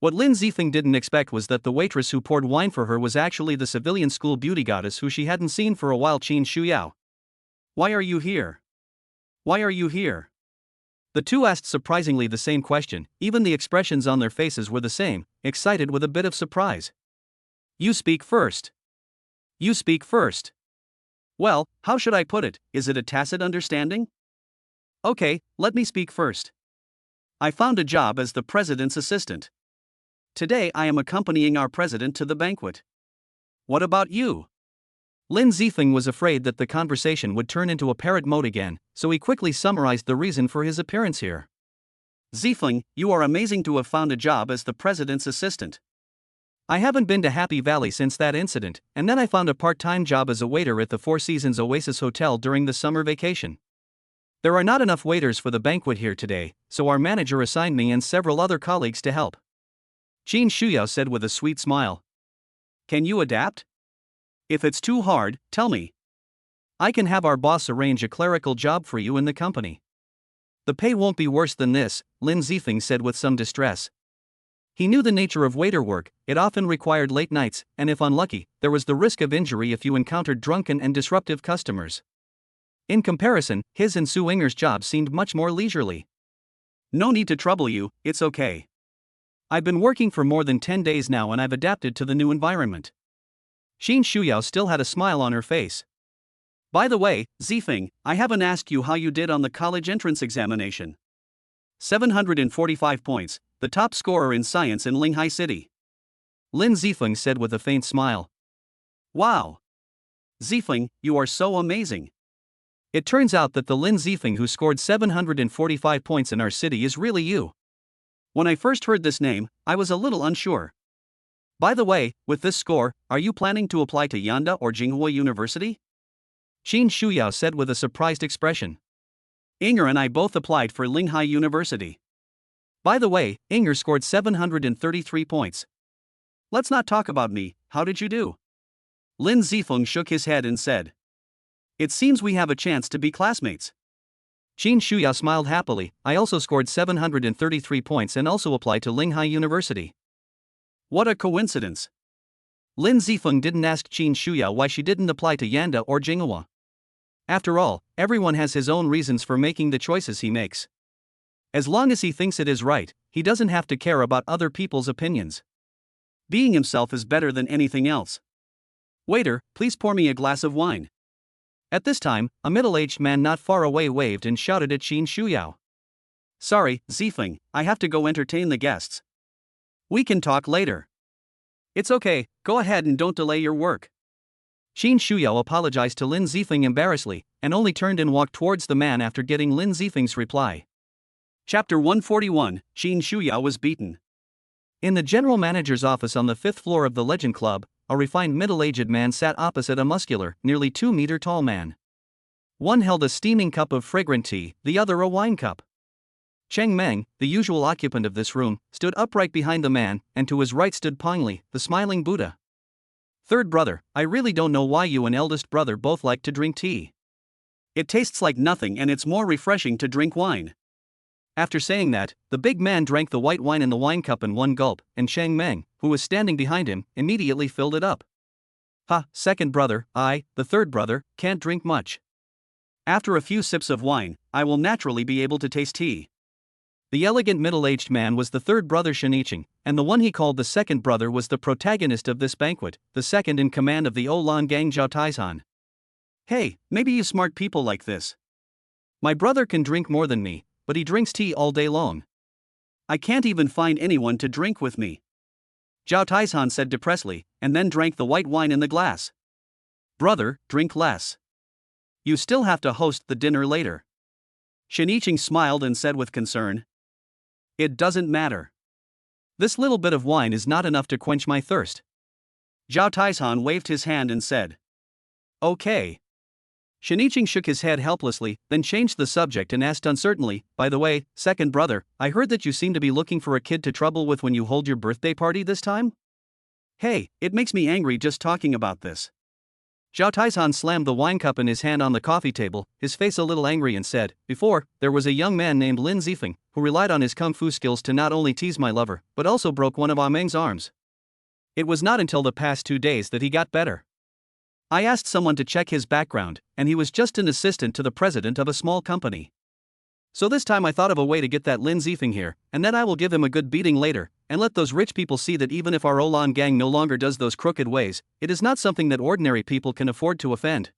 What Lin Zifeng didn't expect was that the waitress who poured wine for her was actually the civilian school beauty goddess who she hadn't seen for a while, Qin Shuyao. Why are you here? Why are you here? The two asked surprisingly the same question, even the expressions on their faces were the same, excited with a bit of surprise. You speak first. You speak first. Well, how should I put it, is it a tacit understanding? Okay, let me speak first. I found a job as the president's assistant. Today I am accompanying our president to the banquet. What about you? Lin Zifeng was afraid that the conversation would turn into a parrot mode again, so he quickly summarized the reason for his appearance here. Zifeng, you are amazing to have found a job as the president's assistant. I haven't been to Happy Valley since that incident, and then I found a part-time job as a waiter at the Four Seasons Oasis Hotel during the summer vacation. There are not enough waiters for the banquet here today, so our manager assigned me and several other colleagues to help. Qin Shuyao said with a sweet smile. Can you adapt? If it's too hard, tell me. I can have our boss arrange a clerical job for you in the company. The pay won't be worse than this, Lin Zifeng said with some distress. He knew the nature of waiter work, it often required late nights, and if unlucky, there was the risk of injury if you encountered drunken and disruptive customers. In comparison, his and Su Yinger's job seemed much more leisurely. No need to trouble you, it's okay. I've been working for more than 10 days now and I've adapted to the new environment. Qin Shuyao still had a smile on her face. By the way, Zifeng, I haven't asked you how you did on the college entrance examination. 745 points, the top scorer in science in Linghai City. Lin Zifeng said with a faint smile. Wow! Zifeng, you are so amazing. It turns out that the Lin Zifeng who scored 745 points in our city is really you. When I first heard this name, I was a little unsure. By the way, with this score, are you planning to apply to Yanda or Jinghua University? Qin Shuyao said with a surprised expression. Inger and I both applied for Linghai University. By the way, Inger scored 733 points. Let's not talk about me, how did you do? Lin Zifeng shook his head and said. It seems we have a chance to be classmates. Qin Shuyao smiled happily. I also scored 733 points and also applied to Linghai University. What a coincidence. Lin Zifeng didn't ask Qin Shuyao why she didn't apply to Yanda or Jinghua. After all, everyone has his own reasons for making the choices he makes. As long as he thinks it is right, he doesn't have to care about other people's opinions. Being himself is better than anything else. Waiter, please pour me a glass of wine. At this time, a middle-aged man not far away waved and shouted at Qin Shuyao. Sorry, Zifeng, I have to go entertain the guests. We can talk later. It's okay, go ahead and don't delay your work. Qin Shuyao apologized to Lin Zifeng embarrassedly, and only turned and walked towards the man after getting Lin Zifeng's reply. Chapter 141, Qin Shuyao was beaten. In the general manager's office on the 5th floor of the Legend Club, a refined middle-aged man sat opposite a muscular, nearly 2-meter-tall man. One held a steaming cup of fragrant tea, the other a wine cup. Cheng Meng, the usual occupant of this room, stood upright behind the man, and to his right stood Peng Li, the smiling Buddha. Third brother, I really don't know why you and eldest brother both like to drink tea. It tastes like nothing and it's more refreshing to drink wine. After saying that, the big man drank the white wine in the wine cup in one gulp, and Cheng Meng, who was standing behind him, immediately filled it up. Ha, second brother, I, the third brother, can't drink much. After a few sips of wine, I will naturally be able to taste tea. The elegant middle-aged man was the third brother Shinicheng, and the one he called the second brother was the protagonist of this banquet, the second in command of the Olan gang Zhao Taizhan. Hey, maybe you smart people like this. My brother can drink more than me, but he drinks tea all day long. I can't even find anyone to drink with me. Zhao Taizhan said depressedly, and then drank the white wine in the glass. Brother, drink less. You still have to host the dinner later. Shinicheng smiled and said with concern. It doesn't matter. This little bit of wine is not enough to quench my thirst. Zhao Taizhan waved his hand and said. Okay. Shinicheng shook his head helplessly, then changed the subject and asked uncertainly, by the way, second brother, I heard that you seem to be looking for a kid to trouble with when you hold your birthday party this time? Hey, it makes me angry just talking about this. Zhao Taizhan slammed the wine cup in his hand on the coffee table, his face a little angry, and said, before, there was a young man named Lin Zifeng, who relied on his kung fu skills to not only tease my lover, but also broke one of Ah Meng's arms. It was not until the past 2 days that he got better. I asked someone to check his background, and he was just an assistant to the president of a small company. So this time I thought of a way to get that Lin Zifeng here, and then I will give him a good beating later, and let those rich people see that even if our Olan gang no longer does those crooked ways, it is not something that ordinary people can afford to offend.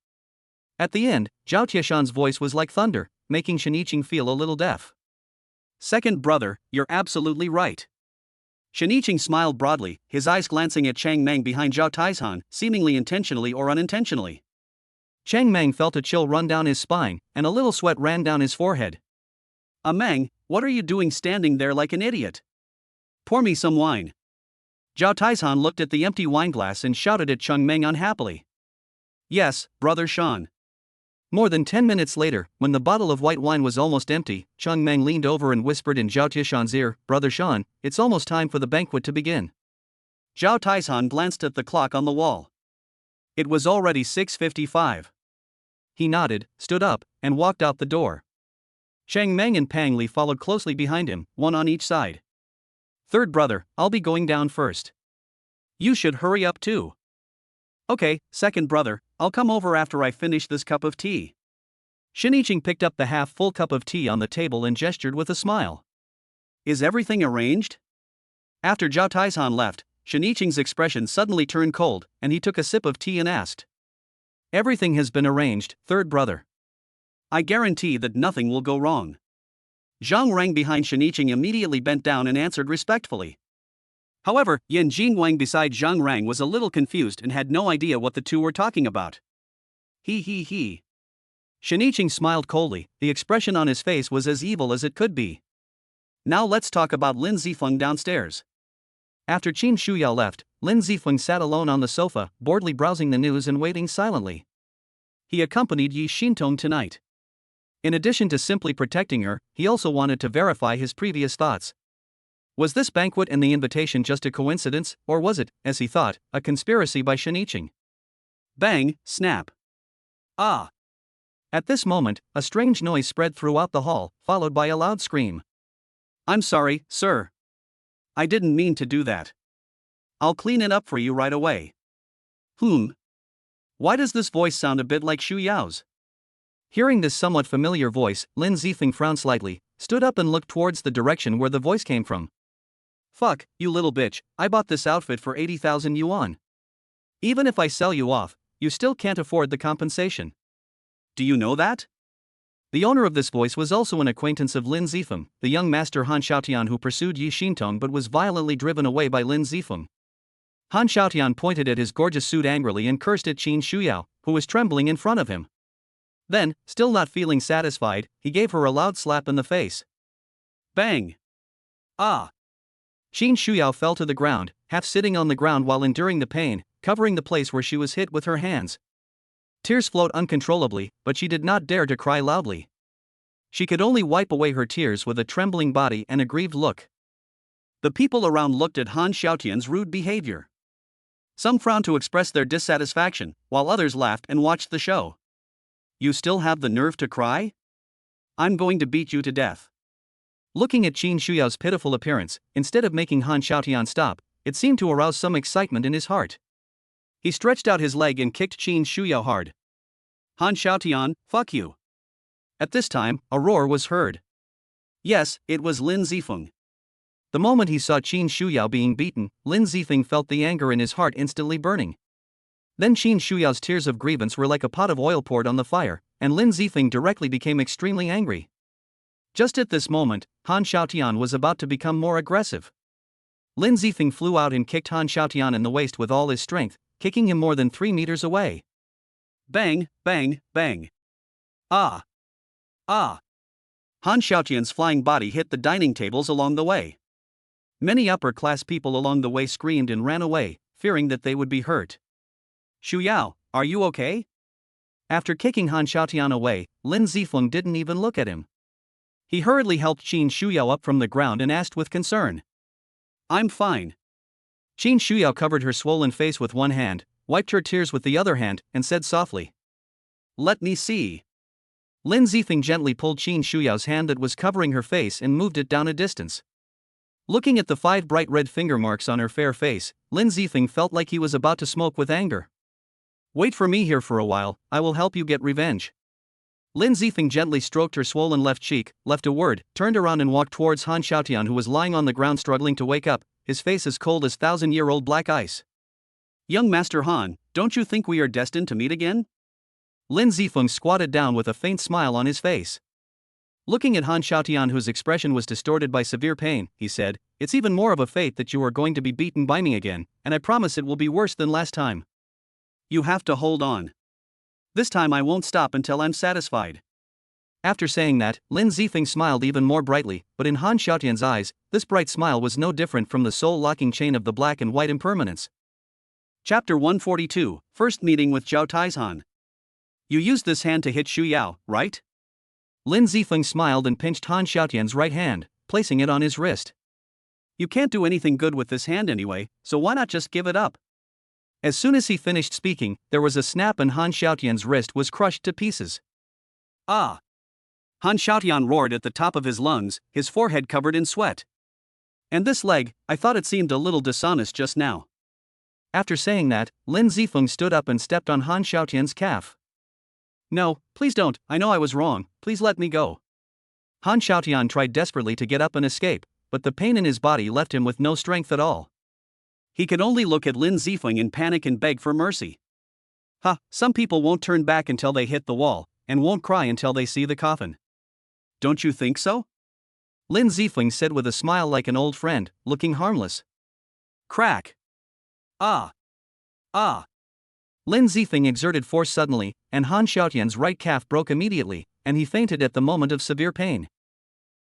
At the end, Zhao Tieshan's voice was like thunder, making Shinicheng feel a little deaf. Second brother, you're absolutely right. Shinicheng smiled broadly, his eyes glancing at Cheng Meng behind Zhao Taizhan, seemingly intentionally or unintentionally. Cheng Meng felt a chill run down his spine, and a little sweat ran down his forehead. Ah Meng, what are you doing standing there like an idiot? Pour me some wine. Zhao Taizhan looked at the empty wineglass and shouted at Cheng Meng unhappily. Yes, brother Shan. More than 10 minutes later, when the bottle of white wine was almost empty, Cheng Meng leaned over and whispered in Zhao Tieshan's ear, Brother Shan, it's almost time for the banquet to begin. Zhao Taizhan glanced at the clock on the wall. It was already 6:55. He nodded, stood up, and walked out the door. Cheng Meng and Peng Li followed closely behind him, one on each side. Third brother, I'll be going down first. You should hurry up too. Okay, second brother, I'll come over after I finish this cup of tea. Shinicheng picked up the half-full cup of tea on the table and gestured with a smile. Is everything arranged? After Zhao Taizhan left, Shinicheng's expression suddenly turned cold, and he took a sip of tea and asked. Everything has been arranged, third brother. I guarantee that nothing will go wrong. Zhang Rang behind Shinicheng immediately bent down and answered respectfully. However, Yan Jingwang beside Zhang Rang was a little confused and had no idea what the two were talking about. He. Shinicheng smiled coldly, the expression on his face was as evil as it could be. Now let's talk about Lin Zifeng downstairs. After Qin Shuyao left, Lin Zifeng sat alone on the sofa, boredly browsing the news and waiting silently. He accompanied Yi Xintong tonight. In addition to simply protecting her, he also wanted to verify his previous thoughts. Was this banquet and the invitation just a coincidence, or was it, as he thought, a conspiracy by Shinicheng? Bang, snap. Ah! At this moment, a strange noise spread throughout the hall, followed by a loud scream. I'm sorry, sir. I didn't mean to do that. I'll clean it up for you right away. Why does this voice sound a bit like Shu Yao's? Hearing this somewhat familiar voice, Lin Zifeng frowned slightly, stood up and looked towards the direction where the voice came from. Fuck, you little bitch, I bought this outfit for 80,000 yuan. Even if I sell you off, you still can't afford the compensation. Do you know that? The owner of this voice was also an acquaintance of Lin Zifeng, the young master Han Xiaotian who pursued Yi Xintong but was violently driven away by Lin Zifeng. Han Xiaotian pointed at his gorgeous suit angrily and cursed at Qin Shuyao, who was trembling in front of him. Then, still not feeling satisfied, he gave her a loud slap in the face. Bang! Ah! Qin Shuyao fell to the ground, half sitting on the ground while enduring the pain, covering the place where she was hit with her hands. Tears flowed uncontrollably, but she did not dare to cry loudly. She could only wipe away her tears with a trembling body and a grieved look. The people around looked at Han Xiaotian's rude behavior. Some frowned to express their dissatisfaction, while others laughed and watched the show. You still have the nerve to cry? I'm going to beat you to death. Looking at Qin Shuyao's pitiful appearance, instead of making Han Xiaotian stop, it seemed to arouse some excitement in his heart. He stretched out his leg and kicked Qin Shuyao hard. Han Xiaotian, fuck you. At this time, a roar was heard. Yes, it was Lin Zifeng. The moment he saw Qin Shuyao being beaten, Lin Zifeng felt the anger in his heart instantly burning. Then Qin Shuyao's tears of grievance were like a pot of oil poured on the fire, and Lin Zifeng directly became extremely angry. Just at this moment, Han Xiaotian was about to become more aggressive. Lin Zifeng flew out and kicked Han Xiaotian in the waist with all his strength, kicking him more than 3 meters away. Bang, bang, bang. Ah! Ah! Han Xiaotian's flying body hit the dining tables along the way. Many upper-class people along the way screamed and ran away, fearing that they would be hurt. Shuyao, are you okay? After kicking Han Xiaotian away, Lin Zifeng didn't even look at him. He hurriedly helped Qin Shuyao up from the ground and asked with concern. I'm fine. Qin Shuyao covered her swollen face with one hand, wiped her tears with the other hand, and said softly, Let me see. Lin Zifeng gently pulled Qin Shuyao's hand that was covering her face and moved it down a distance. Looking at the 5 bright red finger marks on her fair face, Lin Zifeng felt like he was about to smoke with anger. Wait for me here for a while, I will help you get revenge. Lin Zifeng gently stroked her swollen left cheek, left a word, turned around and walked towards Han Xiaotian, who was lying on the ground struggling to wake up, his face as cold as 1,000-year-old black ice. Young Master Han, don't you think we are destined to meet again? Lin Zifeng squatted down with a faint smile on his face. Looking at Han Xiaotian, whose expression was distorted by severe pain, he said, It's even more of a fate that you are going to be beaten by me again, and I promise it will be worse than last time. You have to hold on. This time I won't stop until I'm satisfied. After saying that, Lin Zifeng smiled even more brightly, but in Han Xiaotian's eyes, this bright smile was no different from the soul-locking chain of the black and white impermanence. Chapter 142, First Meeting with Zhao Taizhan. You used this hand to hit Shuyao, right? Lin Zifeng smiled and pinched Han Xiaotian's right hand, placing it on his wrist. You can't do anything good with this hand anyway, so why not just give it up? As soon as he finished speaking, there was a snap and Han Xiaotian's wrist was crushed to pieces. Ah! Han Xiaotian roared at the top of his lungs, his forehead covered in sweat. And this leg, I thought it seemed a little dishonest just now. After saying that, Lin Zifeng stood up and stepped on Han Xiaotian's calf. No, please don't, I know I was wrong, please let me go. Han Xiaotian tried desperately to get up and escape, but the pain in his body left him with no strength at all. He could only look at Lin Zifeng in panic and beg for mercy. Some people won't turn back until they hit the wall, and won't cry until they see the coffin. Don't you think so? Lin Zifeng said with a smile like an old friend, looking harmless. Crack! Ah! Ah! Lin Zifeng exerted force suddenly, and Han Xiaotian's right calf broke immediately, and he fainted at the moment of severe pain.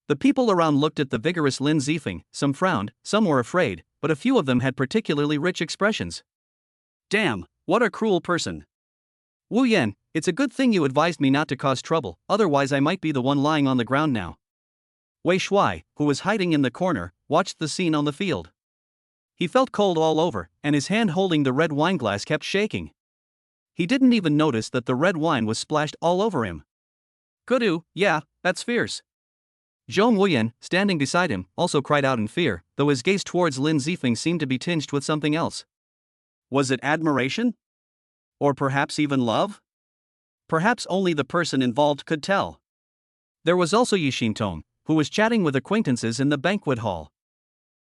The people around looked at the vigorous Lin Zifeng, some frowned, some were afraid, but a few of them had particularly rich expressions. Damn, what a cruel person. Wu Yan, it's a good thing you advised me not to cause trouble, otherwise I might be the one lying on the ground now. Wei Shuai, who was hiding in the corner, watched the scene on the field. He felt cold all over, and his hand holding the red wine glass kept shaking. He didn't even notice that the red wine was splashed all over him. Kudu, yeah, that's fierce. Zhong Wuyan, standing beside him, also cried out in fear, though his gaze towards Lin Zifeng seemed to be tinged with something else. Was it admiration? Or perhaps even love? Perhaps only the person involved could tell. There was also Yi Xintong, who was chatting with acquaintances in the banquet hall.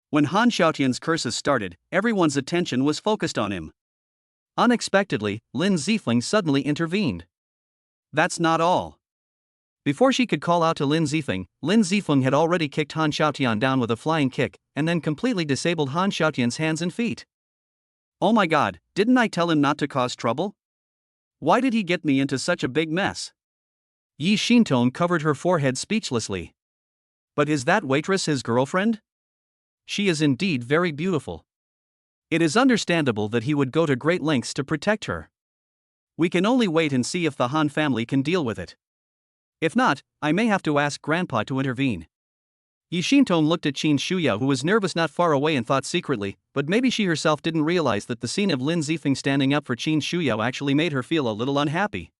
When Han Xiaotian's curses started, everyone's attention was focused on him. Unexpectedly, Lin Zifeng suddenly intervened. That's not all. Before she could call out to Lin Zifeng had already kicked Han Xiaotian down with a flying kick, and then completely disabled Han Xiaotian's hands and feet. Oh my god, didn't I tell him not to cause trouble? Why did he get me into such a big mess? Yi Shintong covered her forehead speechlessly. But is that waitress his girlfriend? She is indeed very beautiful. It is understandable that he would go to great lengths to protect her. We can only wait and see if the Han family can deal with it. If not, I may have to ask Grandpa to intervene. Yi Shintong looked at Qin Shuya, who was nervous not far away, and thought secretly, but maybe she herself didn't realize that the scene of Lin Zifeng standing up for Qin Shuya actually made her feel a little unhappy.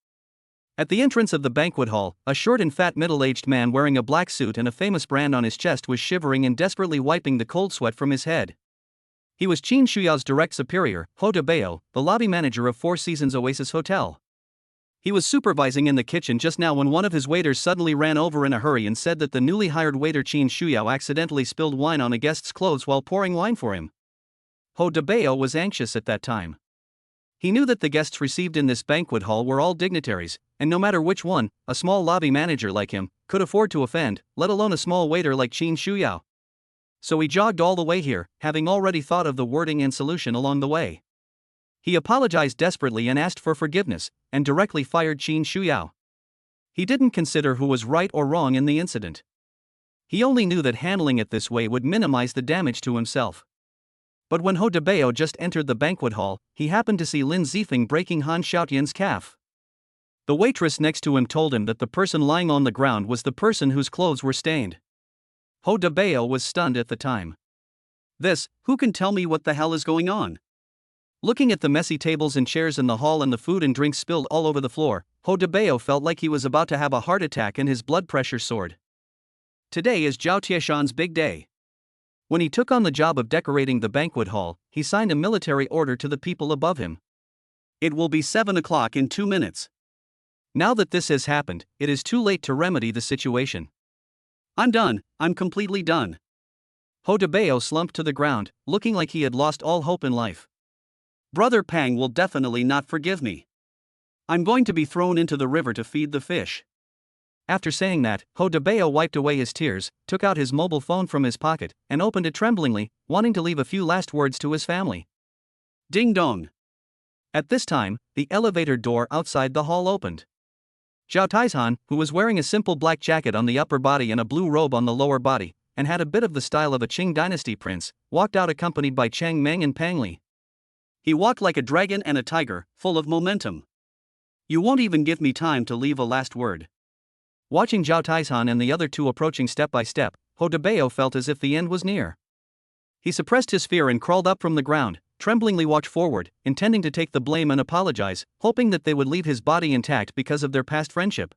At the entrance of the banquet hall, a short and fat middle-aged man wearing a black suit and a famous brand on his chest was shivering and desperately wiping the cold sweat from his head. He was Qin Shuya's direct superior, Ho Dabeo, the lobby manager of Four Seasons Oasis Hotel. He was supervising in the kitchen just now when one of his waiters suddenly ran over in a hurry and said that the newly hired waiter Qin Shuya accidentally spilled wine on a guest's clothes while pouring wine for him. Ho Dabeo was anxious at that time. He knew that the guests received in this banquet hall were all dignitaries, and no matter which one, a small lobby manager like him could afford to offend, let alone a small waiter like Qin Shuya. So he jogged all the way here, having already thought of the wording and solution along the way. He apologized desperately and asked for forgiveness, and directly fired Qin Shuya. He didn't consider who was right or wrong in the incident. He only knew that handling it this way would minimize the damage to himself. But when Ho Dabeo just entered the banquet hall, he happened to see Lin Zifeng breaking Han Xiaotian's calf. The waitress next to him told him that the person lying on the ground was the person whose clothes were stained. Ho Dabeo was stunned at the time. Who can tell me what the hell is going on? Looking at the messy tables and chairs in the hall and the food and drinks spilled all over the floor, Ho Dabeo felt like he was about to have a heart attack and his blood pressure soared. Today is Zhao Tieshan's big day. When he took on the job of decorating the banquet hall, he signed a military order to the people above him. It will be 7 o'clock in 2 minutes. Now that this has happened, it is too late to remedy the situation. I'm done, I'm completely done. Ho Dabeo slumped to the ground, looking like he had lost all hope in life. Brother Pang will definitely not forgive me. I'm going to be thrown into the river to feed the fish. After saying that, Ho Dabeo wiped away his tears, took out his mobile phone from his pocket, and opened it tremblingly, wanting to leave a few last words to his family. Ding dong. At this time, the elevator door outside the hall opened. Zhao Taizhan, who was wearing a simple black jacket on the upper body and a blue robe on the lower body, and had a bit of the style of a Qing dynasty prince, walked out accompanied by Cheng Meng and Pang Li. He walked like a dragon and a tiger, full of momentum. You won't even give me time to leave a last word. Watching Zhao Taizhan and the other two approaching step by step, Ho Dabeo felt as if the end was near. He suppressed his fear and crawled up from the ground, tremblingly walked forward, intending to take the blame and apologize, hoping that they would leave his body intact because of their past friendship.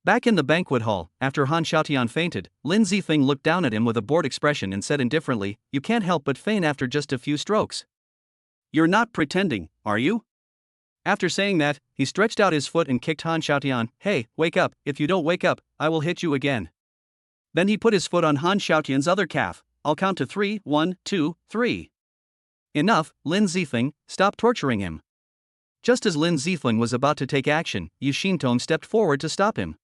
Back in the banquet hall, after Han Xiaotian fainted, Lin Zifeng looked down at him with a bored expression and said indifferently, "You can't help but faint after just a few strokes. You're not pretending, are you?" After saying that, he stretched out his foot and kicked Han Xiaotian. "Hey, wake up, if you don't wake up, I will hit you again." Then he put his foot on Han Xiaotian's other calf. "I'll count to 3, 1, 2, 3. Enough, Lin Zifeng, stop torturing him." Just as Lin Zifeng was about to take action, Yi Shintong stepped forward to stop him.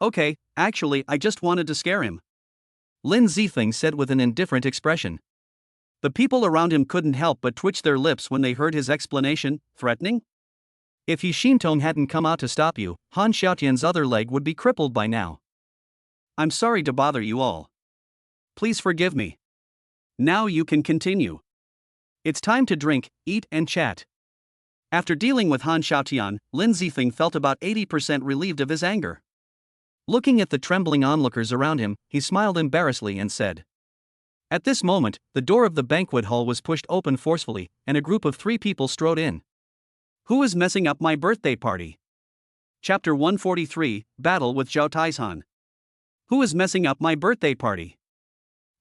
"Okay, actually I just wanted to scare him," Lin Zifeng said with an indifferent expression. The people around him couldn't help but twitch their lips when they heard his explanation. Threatening? If Yi Shintong hadn't come out to stop you, Han Xiaotian's other leg would be crippled by now. I'm sorry to bother you all. Please forgive me. Now you can continue. It's time to drink, eat and chat. After dealing with Han Xiaotian, Lin Zifeng felt about 80% relieved of his anger. Looking at the trembling onlookers around him, he smiled embarrassedly and said. At this moment, the door of the banquet hall was pushed open forcefully, and a group of 3 people strode in. Who is messing up my birthday party? Chapter 143, Battle with Zhao Taizhan. Who is messing up my birthday party?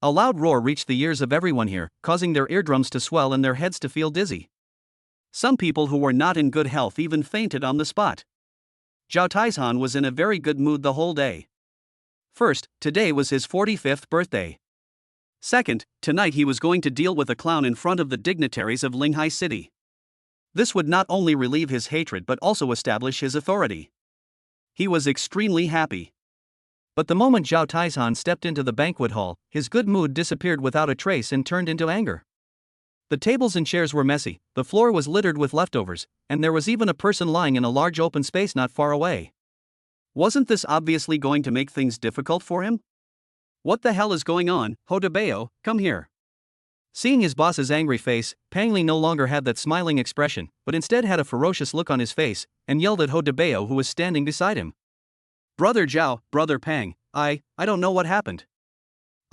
A loud roar reached the ears of everyone here, causing their eardrums to swell and their heads to feel dizzy. Some people who were not in good health even fainted on the spot. Zhao Taizhan was in a very good mood the whole day. First, today was his 45th birthday. Second, tonight he was going to deal with a clown in front of the dignitaries of Linghai City. This would not only relieve his hatred but also establish his authority. He was extremely happy. But the moment Zhao Taizhan stepped into the banquet hall, his good mood disappeared without a trace and turned into anger. The tables and chairs were messy, the floor was littered with leftovers, and there was even a person lying in a large open space not far away. Wasn't this obviously going to make things difficult for him? What the hell is going on? Hodabeo, come here. Seeing his boss's angry face, Pang Li no longer had that smiling expression, but instead had a ferocious look on his face, and yelled at Hodabeo, who was standing beside him. Brother Zhao, Brother Pang, I don't know what happened.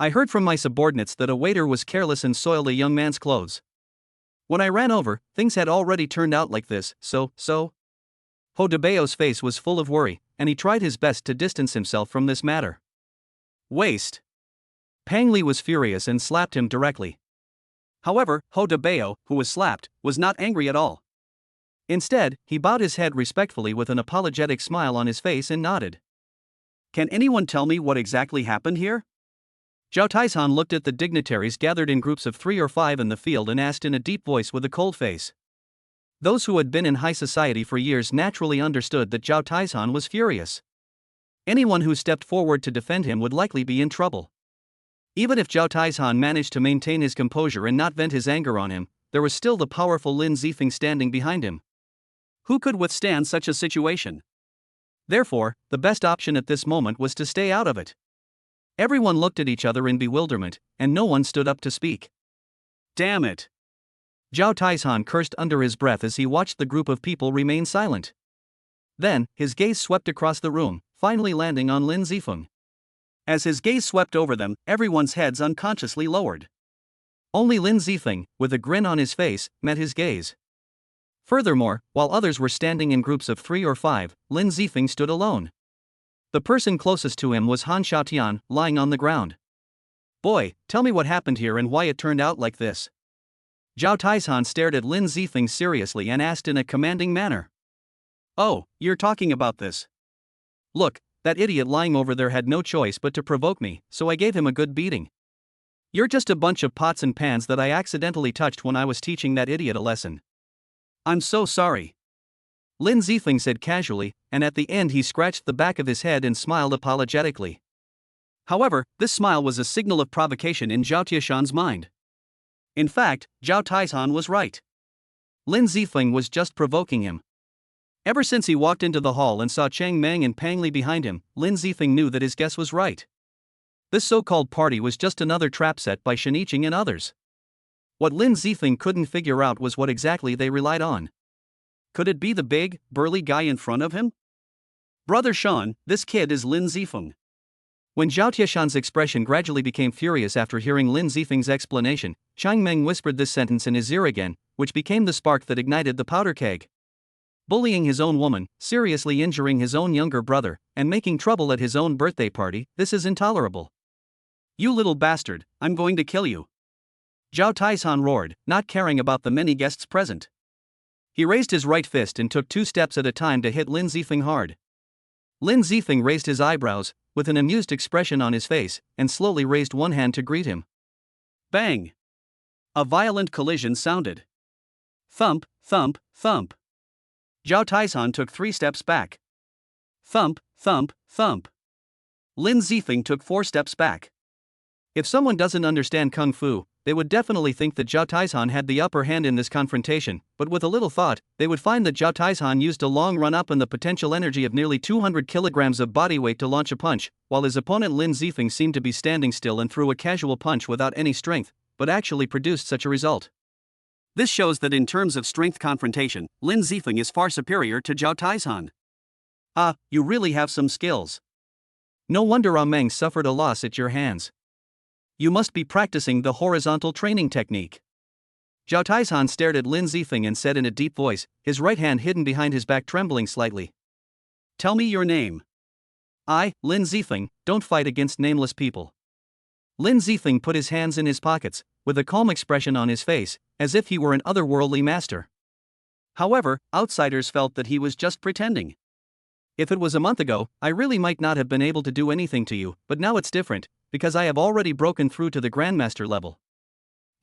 I heard from my subordinates that a waiter was careless and soiled a young man's clothes. When I ran over, things had already turned out like this, so. Hodabeo's face was full of worry, and he tried his best to distance himself from this matter. Waste. Pang Li was furious and slapped him directly. However, Hodabeo, who was slapped, was not angry at all. Instead, he bowed his head respectfully with an apologetic smile on his face and nodded. Can anyone tell me what exactly happened here? Zhao Taizhan looked at the dignitaries gathered in groups of 3 or 5 in the field and asked in a deep voice with a cold face. Those who had been in high society for years naturally understood that Zhao Taizhan was furious. Anyone who stepped forward to defend him would likely be in trouble. Even if Zhao Taizhan managed to maintain his composure and not vent his anger on him, there was still the powerful Lin Zifeng standing behind him. Who could withstand such a situation? Therefore, the best option at this moment was to stay out of it. Everyone looked at each other in bewilderment, and no one stood up to speak. Damn it! Zhao Taizhan cursed under his breath as he watched the group of people remain silent. Then, his gaze swept across the room, finally landing on Lin Zifeng. As his gaze swept over them, everyone's heads unconsciously lowered. Only Lin Zifeng, with a grin on his face, met his gaze. Furthermore, while others were standing in groups of 3 or 5, Lin Zifeng stood alone. The person closest to him was Han Xiaotian, lying on the ground. Boy, tell me what happened here and why it turned out like this. Zhao Taizhan stared at Lin Zifeng seriously and asked in a commanding manner. Oh, you're talking about this. Look, that idiot lying over there had no choice but to provoke me, so I gave him a good beating. You're just a bunch of pots and pans that I accidentally touched when I was teaching that idiot a lesson. I'm so sorry. Lin Zifeng said casually, and at the end he scratched the back of his head and smiled apologetically. However, this smile was a signal of provocation in Zhao Tiashan's mind. In fact, Zhao Taizhan was right. Lin Zifeng was just provoking him. Ever since he walked into the hall and saw Chang Meng and Pang Li behind him, Lin Zifeng knew that his guess was right. This so-called party was just another trap set by Shinicheng and others. What Lin Zifeng couldn't figure out was what exactly they relied on. Could it be the big, burly guy in front of him? Brother Sean, this kid is Lin Zifeng. When Zhao Tiashan's expression gradually became furious after hearing Lin Zifeng's explanation, Chang Meng whispered this sentence in his ear again, which became the spark that ignited the powder keg. Bullying his own woman, seriously injuring his own younger brother, and making trouble at his own birthday party, this is intolerable. You little bastard, I'm going to kill you. Zhao Taizhan roared, not caring about the many guests present. He raised his right fist and took 2 steps at a time to hit Lin Zifeng hard. Lin Zifeng raised his eyebrows, with an amused expression on his face, and slowly raised one hand to greet him. Bang! A violent collision sounded. Thump, thump, thump. Zhao Taizhan took 3 steps back. Thump, thump, thump. Lin Zifeng took 4 steps back. If someone doesn't understand Kung Fu, they would definitely think that Zhao Taizhan had the upper hand in this confrontation, but with a little thought, they would find that Zhao Taizhan used a long run-up and the potential energy of nearly 200 kilograms of body weight to launch a punch, while his opponent Lin Zifeng seemed to be standing still and threw a casual punch without any strength, but actually produced such a result. This shows that in terms of strength confrontation, Lin Zifeng is far superior to Zhao Taizhan. Ah, you really have some skills. No wonder Meng suffered a loss at your hands. You must be practicing the horizontal training technique. Zhao Taizhan stared at Lin Zifeng and said in a deep voice, his right hand hidden behind his back trembling slightly. Tell me your name. I, Lin Zifeng, don't fight against nameless people. Lin Zifeng put his hands in his pockets, with a calm expression on his face, as if he were an otherworldly master. However, outsiders felt that he was just pretending. If it was a month ago, I really might not have been able to do anything to you, but now it's different, because I have already broken through to the Grandmaster level.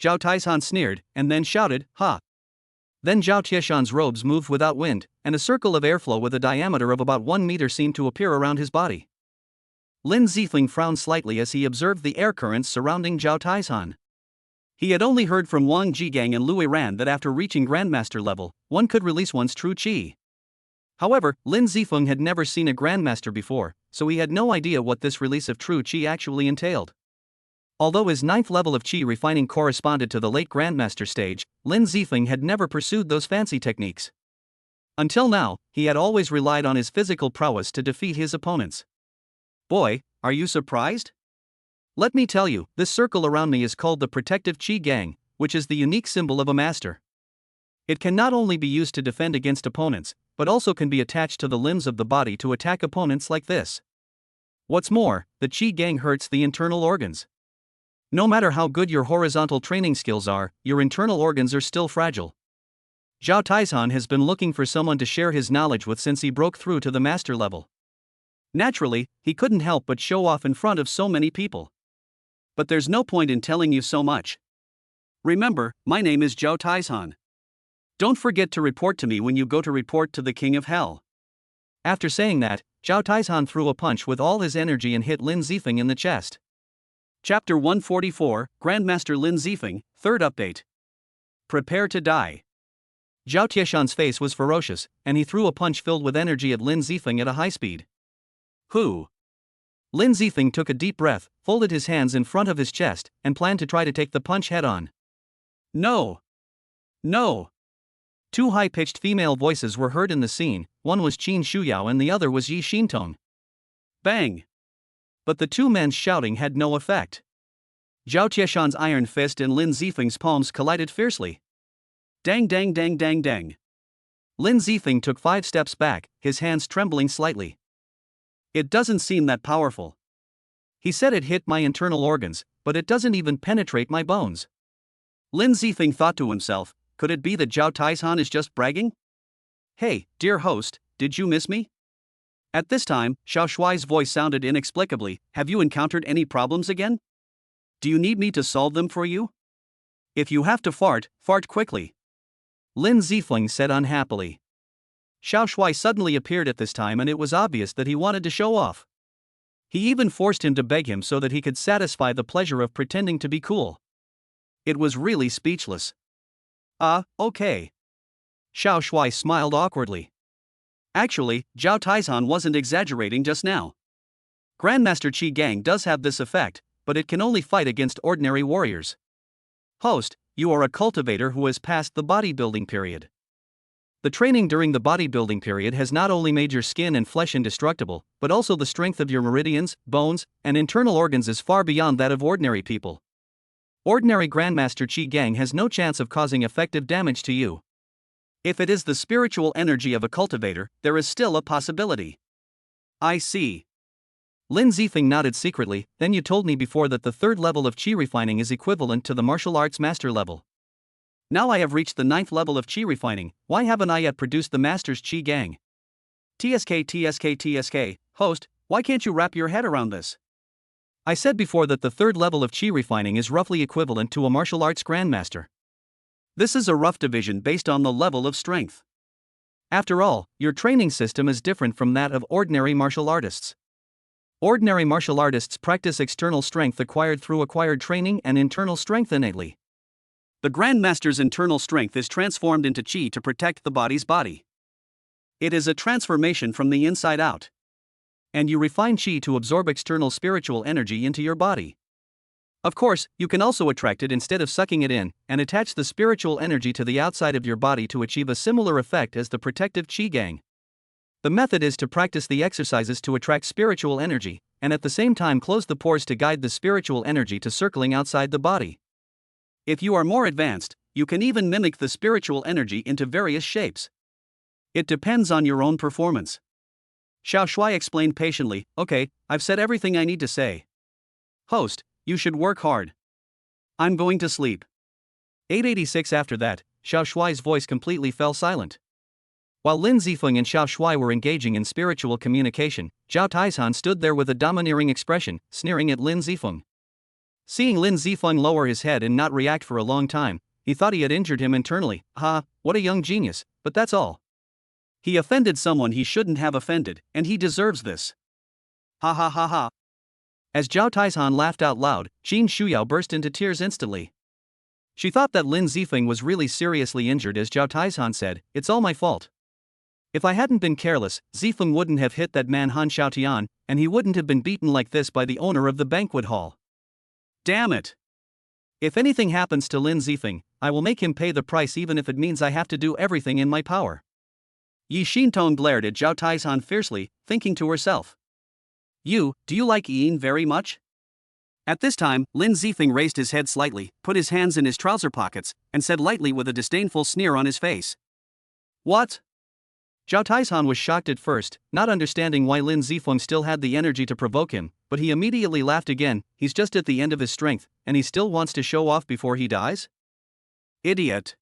Zhao Taizhan sneered, and then shouted, ha! Then Zhao Tiashan's robes moved without wind, and a circle of airflow with a diameter of about 1 meter seemed to appear around his body. Lin Zifeng frowned slightly as he observed the air currents surrounding Zhao Taizhan. He had only heard from Wang Jigang and Lui Ran that after reaching Grandmaster level, one could release one's true qi. However, Lin Zifeng had never seen a Grandmaster before, so he had no idea what this release of true qi actually entailed. Although his 9th level of qi refining corresponded to the late Grandmaster stage, Lin Zifeng had never pursued those fancy techniques. Until now, he had always relied on his physical prowess to defeat his opponents. Boy, are you surprised? Let me tell you, this circle around me is called the Protective Qi Gang, which is the unique symbol of a master. It can not only be used to defend against opponents, but also can be attached to the limbs of the body to attack opponents like this. What's more, the Qi Gang hurts the internal organs. No matter how good your horizontal training skills are, your internal organs are still fragile. Zhao Taizhan has been looking for someone to share his knowledge with since he broke through to the master level. Naturally, he couldn't help but show off in front of so many people. But there's no point in telling you so much. Remember, my name is Zhao Taizhan. Don't forget to report to me when you go to report to the King of Hell. After saying that, Zhao Taizhan threw a punch with all his energy and hit Lin Zifeng in the chest. Chapter 144, Grandmaster Lin Zifeng, 3rd update. Prepare to die. Zhao Tieshan's face was ferocious, and he threw a punch filled with energy at Lin Zifeng at a high speed. Who? Lin Zifeng took a deep breath, folded his hands in front of his chest, and planned to try to take the punch head-on. No! No! 2 high-pitched female voices were heard in the scene, one was Qin Shuyao and the other was Yi Xintong. Bang! But the 2 men's shouting had no effect. Zhao Tieshan's iron fist and Lin Zifeng's palms collided fiercely. Dang dang dang dang dang. Lin Zifeng took 5 steps back, his hands trembling slightly. It doesn't seem that powerful. He said it hit my internal organs, but it doesn't even penetrate my bones. Lin Zifeng thought to himself, could it be that Zhao Taizhan is just bragging? Hey, dear host, did you miss me? At this time, Xiao Shuai's voice sounded inexplicably, have you encountered any problems again? Do you need me to solve them for you? If you have to fart, fart quickly. Lin Zifeng said unhappily. Xiao Shuai suddenly appeared at this time and it was obvious that he wanted to show off. He even forced him to beg him so that he could satisfy the pleasure of pretending to be cool. It was really speechless. Okay. Xiao Shuai smiled awkwardly. Actually, Zhao Taizhan wasn't exaggerating just now. Grandmaster Qi Gang does have this effect, but it can only fight against ordinary warriors. Host, you are a cultivator who has passed the bodybuilding period. The training during the bodybuilding period has not only made your skin and flesh indestructible, but also the strength of your meridians, bones, and internal organs is far beyond that of ordinary people. Ordinary Grandmaster Qi Gang has no chance of causing effective damage to you. If it is the spiritual energy of a cultivator, there is still a possibility. I see. Lin Zifeng nodded secretly, then you told me before that the 3rd level of Qi refining is equivalent to the martial arts master level. Now I have reached the 9th level of Qi refining, why haven't I yet produced the Master's Qi Gang? TSK, host, why can't you wrap your head around this? I said before that the 3rd level of Qi refining is roughly equivalent to a martial arts grandmaster. This is a rough division based on the level of strength. After all, your training system is different from that of ordinary martial artists. Ordinary martial artists practice external strength acquired through acquired training and internal strength innately. The Grandmaster's internal strength is transformed into Qi to protect the body's body. It is a transformation from the inside out. And you refine Qi to absorb external spiritual energy into your body. Of course, you can also attract it instead of sucking it in, and attach the spiritual energy to the outside of your body to achieve a similar effect as the protective Qi Gang. The method is to practice the exercises to attract spiritual energy, and at the same time close the pores to guide the spiritual energy to circling outside the body. If you are more advanced, you can even mimic the spiritual energy into various shapes. It depends on your own performance. Xiao Shuai explained patiently, okay, I've said everything I need to say. Host, you should work hard. I'm going to sleep. 886 After that, Xiao Shuai's voice completely fell silent. While Lin Zifeng and Xiao Shuai were engaging in spiritual communication, Zhao Taizhan stood there with a domineering expression, sneering at Lin Zifeng. Seeing Lin Zifeng lower his head and not react for a long time, he thought he had injured him internally. What a young genius, but that's all. He offended someone he shouldn't have offended, and he deserves this. Ha ha ha ha. As Zhao Taizhan laughed out loud, Qin Shuyao burst into tears instantly. She thought that Lin Zifeng was really seriously injured as Zhao Taizhan said, "It's all my fault. If I hadn't been careless, Zifeng wouldn't have hit that man Han Xiaotian, and he wouldn't have been beaten like this by the owner of the banquet hall. Damn it! If anything happens to Lin Zifeng, I will make him pay the price even if it means I have to do everything in my power." Yi Xintong glared at Zhao Taizhan fiercely, thinking to herself, do you like Yin very much? At this time, Lin Zifeng raised his head slightly, put his hands in his trouser pockets, and said lightly with a disdainful sneer on his face, "What?" Zhao Taizhan was shocked at first, not understanding why Lin Zifeng still had the energy to provoke him, but he immediately laughed again. He's just at the end of his strength, and he still wants to show off before he dies? Idiot.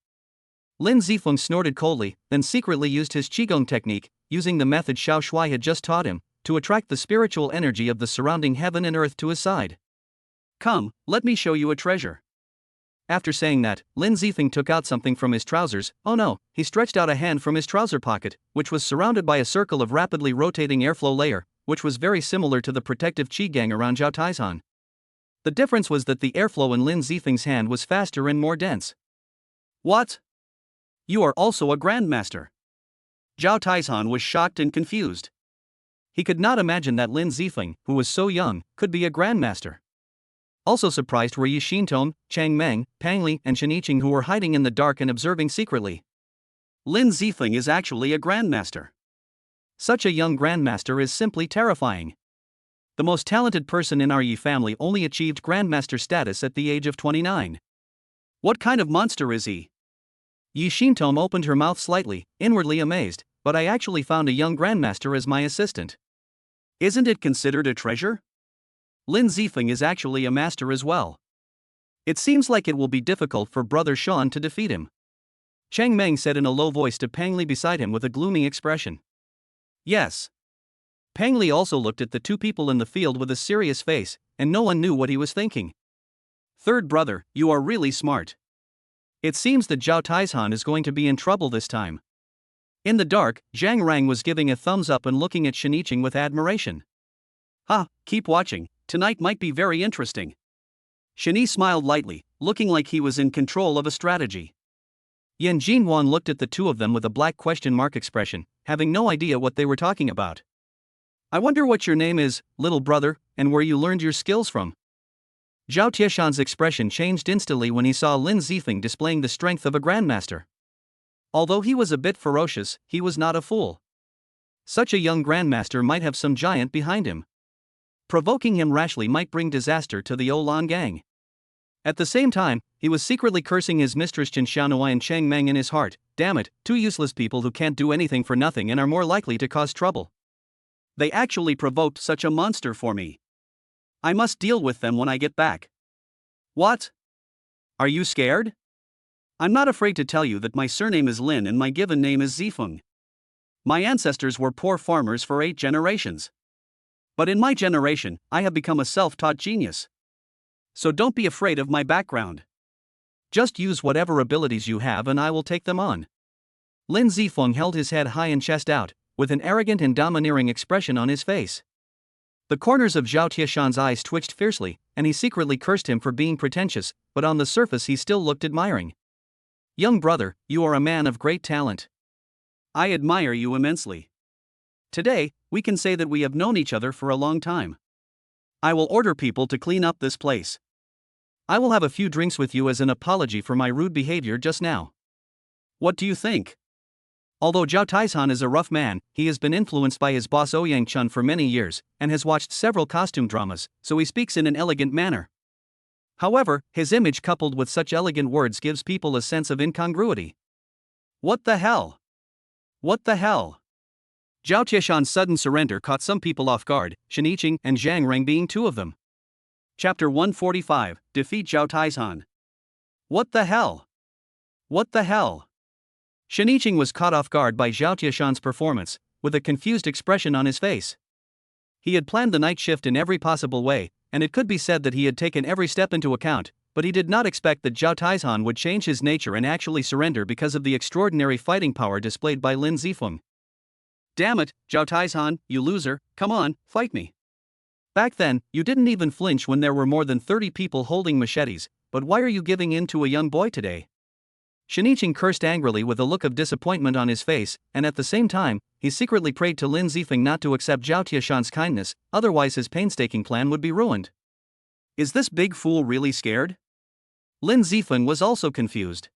Lin Zifeng snorted coldly, then secretly used his Qigong technique, using the method Xiao Shui had just taught him, to attract the spiritual energy of the surrounding heaven and earth to his side. "Come, let me show you a treasure." After saying that, Lin Zifeng took out something from his trousers. Oh no, he stretched out a hand from his trouser pocket, which was surrounded by a circle of rapidly rotating airflow layer, which was very similar to the protective qi gang around Zhao Taizhan. The difference was that the airflow in Lin Zifeng's hand was faster and more dense. "What? You are also a grandmaster?" Zhao Taizhan was shocked and confused. He could not imagine that Lin Zifeng, who was so young, could be a grandmaster. Also surprised were Yi Xintong, Chang Meng, Pang Li, and Shen Yiqing, who were hiding in the dark and observing secretly. Lin Zifeng is actually a grandmaster. Such a young grandmaster is simply terrifying. The most talented person in our Yi family only achieved grandmaster status at the age of 29. What kind of monster is he? Yi Xintong opened her mouth slightly, inwardly amazed, but I actually found a young grandmaster as my assistant. Isn't it considered a treasure? Lin Zifeng is actually a master as well. It seems like it will be difficult for Brother Sean to defeat him. Chang Meng said in a low voice to Pang Li beside him with a gloomy expression. Yes. Pang Li also looked at the two people in the field with a serious face, and no one knew what he was thinking. Third brother, you are really smart. It seems that Zhao Taizhan is going to be in trouble this time. In the dark, Zhang Rang was giving a thumbs up and looking at Shen Yiqing with admiration. Keep watching, tonight might be very interesting. Shen Yi smiled lightly, looking like he was in control of a strategy. Yan Jinhuan looked at the two of them with a black question mark expression, having no idea what they were talking about. I wonder what your name is, little brother, and where you learned your skills from. Zhao Tieshan's expression changed instantly when he saw Lin Zifeng displaying the strength of a grandmaster. Although he was a bit ferocious, he was not a fool. Such a young grandmaster might have some giant behind him. Provoking him rashly might bring disaster to the Olan gang. At the same time, he was secretly cursing his mistress Chen Xiaonui and Chang Meng in his heart. Damn it, two useless people who can't do anything for nothing and are more likely to cause trouble. They actually provoked such a monster for me. I must deal with them when I get back. What? Are you scared? I'm not afraid to tell you that my surname is Lin and my given name is Zifeng. My ancestors were poor farmers for 8 generations. But in my generation, I have become a self-taught genius. So don't be afraid of my background. Just use whatever abilities you have and I will take them on. Lin Zifeng held his head high and chest out, with an arrogant and domineering expression on his face. The corners of Zhao Tieshan's eyes twitched fiercely, and he secretly cursed him for being pretentious, but on the surface he still looked admiring. Young brother, you are a man of great talent. I admire you immensely. Today, we can say that we have known each other for a long time. I will order people to clean up this place. I will have a few drinks with you as an apology for my rude behavior just now. What do you think? Although Zhao Taizhan is a rough man, he has been influenced by his boss Ouyang Chun for many years, and has watched several costume dramas, so he speaks in an elegant manner. However, his image coupled with such elegant words gives people a sense of incongruity. What the hell? What the hell? Zhao Tieshan's sudden surrender caught some people off guard, Shen Yiqing and Zhang Reng being two of them. Chapter 145, Defeat Zhao Taizhan. What the hell? What the hell? Shen Yiqing was caught off guard by Zhao Tieshan's performance, with a confused expression on his face. He had planned the night shift in every possible way, and it could be said that he had taken every step into account, but he did not expect that Zhao Taizhan would change his nature and actually surrender because of the extraordinary fighting power displayed by Lin Zifeng. Damn it, Zhao Taizhan, you loser, come on, fight me. Back then, you didn't even flinch when there were more than 30 people holding machetes, but why are you giving in to a young boy today? Shiniching cursed angrily with a look of disappointment on his face, and at the same time, he secretly prayed to Lin Zifeng not to accept Zhao Tieshan's kindness, otherwise his painstaking plan would be ruined. Is this big fool really scared? Lin Zifeng was also confused.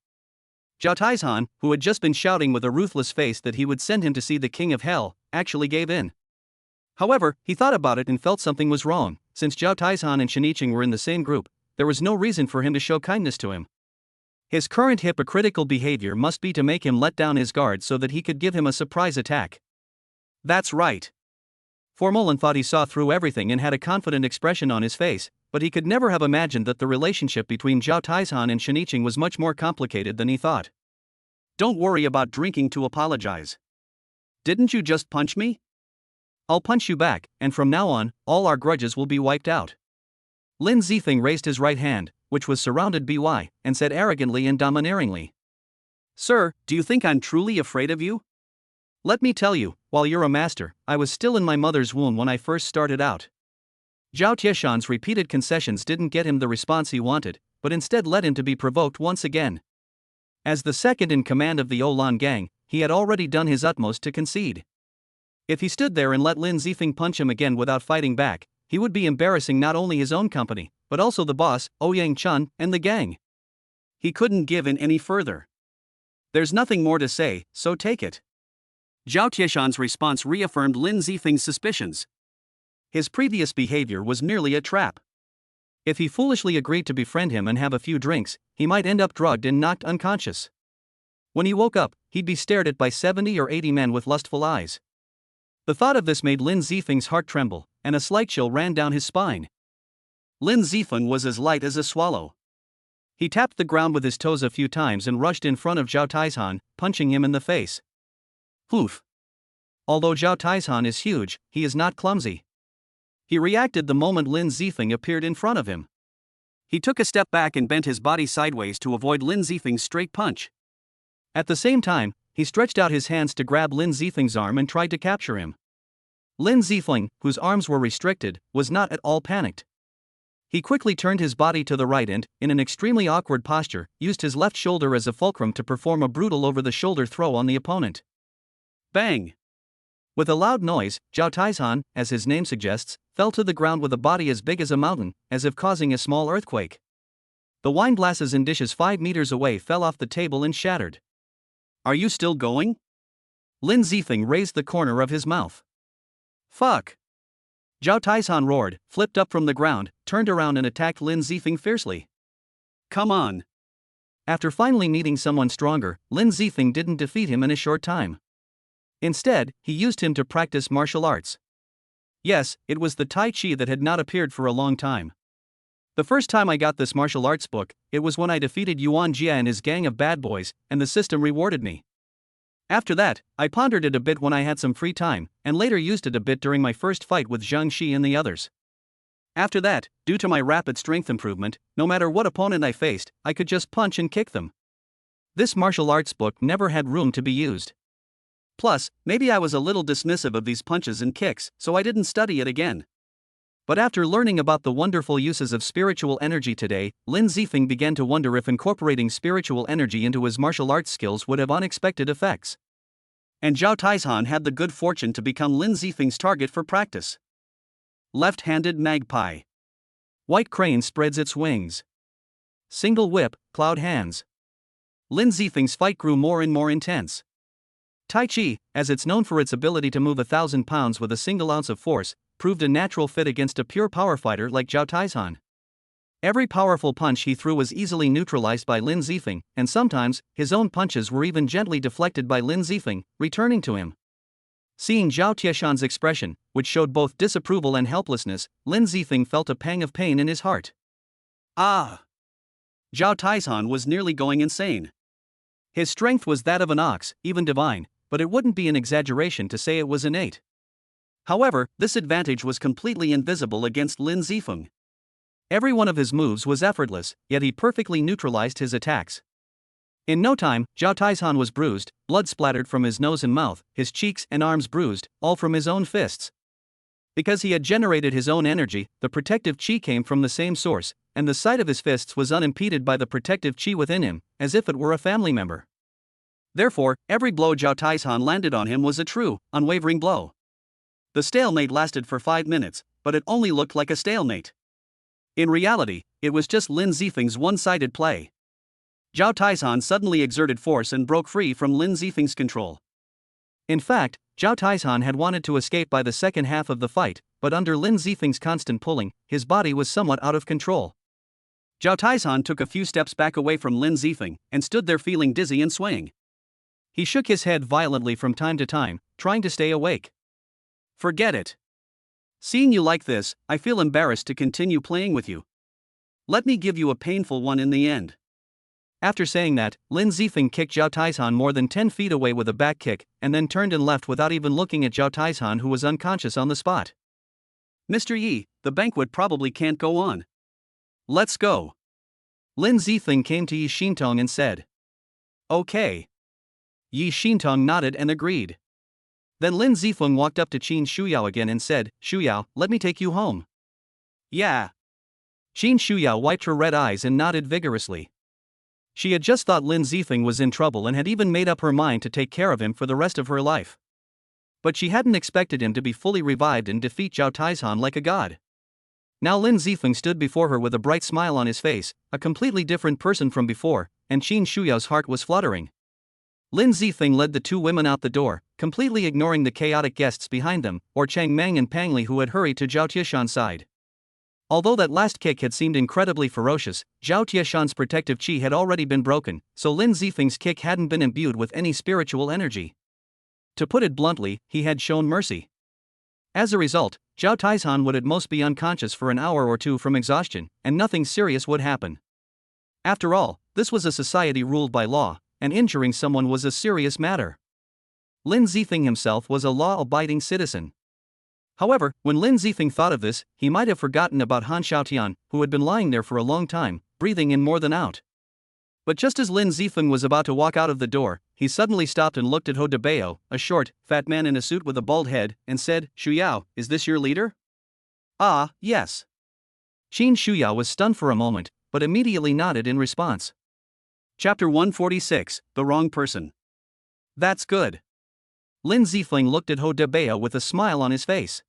Zhao Taizhan, who had just been shouting with a ruthless face that he would send him to see the king of hell, actually gave in. However, he thought about it and felt something was wrong. Since Zhao Taizhan and Shiniching were in the same group, there was no reason for him to show kindness to him. His current hypocritical behavior must be to make him let down his guard so that he could give him a surprise attack. That's right. Formolan thought he saw through everything and had a confident expression on his face, but he could never have imagined that the relationship between Zhao Taizhan and Shiniching was much more complicated than he thought. Don't worry about drinking to apologize. Didn't you just punch me? I'll punch you back, and from now on, all our grudges will be wiped out. Lin Zifeng raised his right hand, which was surrounded by, and said arrogantly and domineeringly. Sir, do you think I'm truly afraid of you? Let me tell you, while you're a master, I was still in my mother's womb when I first started out. Zhao Tieshan's repeated concessions didn't get him the response he wanted, but instead led him to be provoked once again. As the second in command of the Olan gang, he had already done his utmost to concede. If he stood there and let Lin Zifeng punch him again without fighting back, he would be embarrassing not only his own company, but also the boss, Ouyang Chun, and the gang. He couldn't give in any further. There's nothing more to say, so take it. Zhao Tieshan's response reaffirmed Lin Zifeng's suspicions. His previous behavior was merely a trap. If he foolishly agreed to befriend him and have a few drinks, he might end up drugged and knocked unconscious. When he woke up, he'd be stared at by 70 or 80 men with lustful eyes. The thought of this made Lin Zifeng's heart tremble, and a slight chill ran down his spine. Lin Zifeng was as light as a swallow. He tapped the ground with his toes a few times and rushed in front of Zhao Taizhan, punching him in the face. Poof! Although Zhao Taizhan is huge, he is not clumsy. He reacted the moment Lin Zifeng appeared in front of him. He took a step back and bent his body sideways to avoid Lin Zifeng's straight punch. At the same time, he stretched out his hands to grab Lin Zifeng's arm and tried to capture him. Lin Zifeng, whose arms were restricted, was not at all panicked. He quickly turned his body to the right and, in an extremely awkward posture, used his left shoulder as a fulcrum to perform a brutal over-the-shoulder throw on the opponent. Bang! With a loud noise, Zhao Taizhan, as his name suggests, fell to the ground with a body as big as a mountain, as if causing a small earthquake. The wine glasses and dishes 5 meters away fell off the table and shattered. Are you still going? Lin Zifeng raised the corner of his mouth. Fuck! Zhao Taizhan roared, flipped up from the ground, turned around and attacked Lin Zifeng fiercely. Come on! After finally meeting someone stronger, Lin Zifeng didn't defeat him in a short time. Instead, he used him to practice martial arts. Yes, it was the Tai Chi that had not appeared for a long time. The first time I got this martial arts book, it was when I defeated Yuan Jia and his gang of bad boys, and the system rewarded me. After that, I pondered it a bit when I had some free time, and later used it a bit during my first fight with Zhang Shi and the others. After that, due to my rapid strength improvement, no matter what opponent I faced, I could just punch and kick them. This martial arts book never had room to be used. Plus, maybe I was a little dismissive of these punches and kicks, so I didn't study it again. But after learning about the wonderful uses of spiritual energy today, Lin Zifeng began to wonder if incorporating spiritual energy into his martial arts skills would have unexpected effects. And Zhao Taizhan had the good fortune to become Lin Zifeng's target for practice. Left-handed magpie. White crane spreads its wings. Single whip, cloud hands. Lin Zifeng's fight grew more and more intense. Tai Chi, as it's known for its ability to move 1,000 pounds with a single ounce of force, proved a natural fit against a pure power fighter like Zhao Taizhan. Every powerful punch he threw was easily neutralized by Lin Zifeng, and sometimes, his own punches were even gently deflected by Lin Zifeng, returning to him. Seeing Zhao Tieshan's expression, which showed both disapproval and helplessness, Lin Zifeng felt a pang of pain in his heart. Ah! Zhao Taizhan was nearly going insane. His strength was that of an ox, even divine, but it wouldn't be an exaggeration to say it was innate. However, this advantage was completely invisible against Lin Zifeng. Every one of his moves was effortless, yet he perfectly neutralized his attacks. In no time, Zhao Taizhan was bruised, blood splattered from his nose and mouth, his cheeks and arms bruised, all from his own fists. Because he had generated his own energy, the protective chi came from the same source, and the sight of his fists was unimpeded by the protective chi within him, as if it were a family member. Therefore, every blow Zhao Taizhan landed on him was a true, unwavering blow. The stalemate lasted for 5 minutes, but it only looked like a stalemate. In reality, it was just Lin Zifeng's one-sided play. Zhao Taizhan suddenly exerted force and broke free from Lin Zifeng's control. In fact, Zhao Taizhan had wanted to escape by the second half of the fight, but under Lin Zifeng's constant pulling, his body was somewhat out of control. Zhao Taizhan took a few steps back away from Lin Zifeng, and stood there feeling dizzy and swaying. He shook his head violently from time to time, trying to stay awake. Forget it. Seeing you like this, I feel embarrassed to continue playing with you. Let me give you a painful one in the end. After saying that, Lin Zifeng kicked Zhao Taizhan more than 10 feet away with a back kick, and then turned and left without even looking at Zhao Taizhan, who was unconscious on the spot. Mr. Yi, the banquet probably can't go on. Let's go. Lin Zifeng came to Yi Xintong and said. Okay. Yi Xintong nodded and agreed. Then Lin Zifeng walked up to Qin Shuyao again and said, Shuyao, let me take you home. Yeah. Qin Shuyao wiped her red eyes and nodded vigorously. She had just thought Lin Zifeng was in trouble and had even made up her mind to take care of him for the rest of her life. But she hadn't expected him to be fully revived and defeat Zhao Taizhan like a god. Now Lin Zifeng stood before her with a bright smile on his face, a completely different person from before, and Qin Shuyao's heart was fluttering. Lin Zifeng led the two women out the door, completely ignoring the chaotic guests behind them, or Chang Meng and Pang Li, who had hurried to Zhao Tieshan's side. Although that last kick had seemed incredibly ferocious, Zhao Tieshan's protective chi had already been broken, so Lin Zifeng's kick hadn't been imbued with any spiritual energy. To put it bluntly, he had shown mercy. As a result, Zhao Taizhan would at most be unconscious for an hour or two from exhaustion, and nothing serious would happen. After all, this was a society ruled by law, and injuring someone was a serious matter. Lin Zifeng himself was a law-abiding citizen. However, when Lin Zifeng thought of this, he might have forgotten about Han Xiaotian, who had been lying there for a long time, breathing in more than out. But just as Lin Zifeng was about to walk out of the door, he suddenly stopped and looked at Ho Debao, a short, fat man in a suit with a bald head, and said, Shuyao, is this your leader? Ah, yes. Qin Shuyao was stunned for a moment, but immediately nodded in response. Chapter 146, The Wrong Person. That's good. Lin Zifeng looked at Ho Debao with a smile on his face.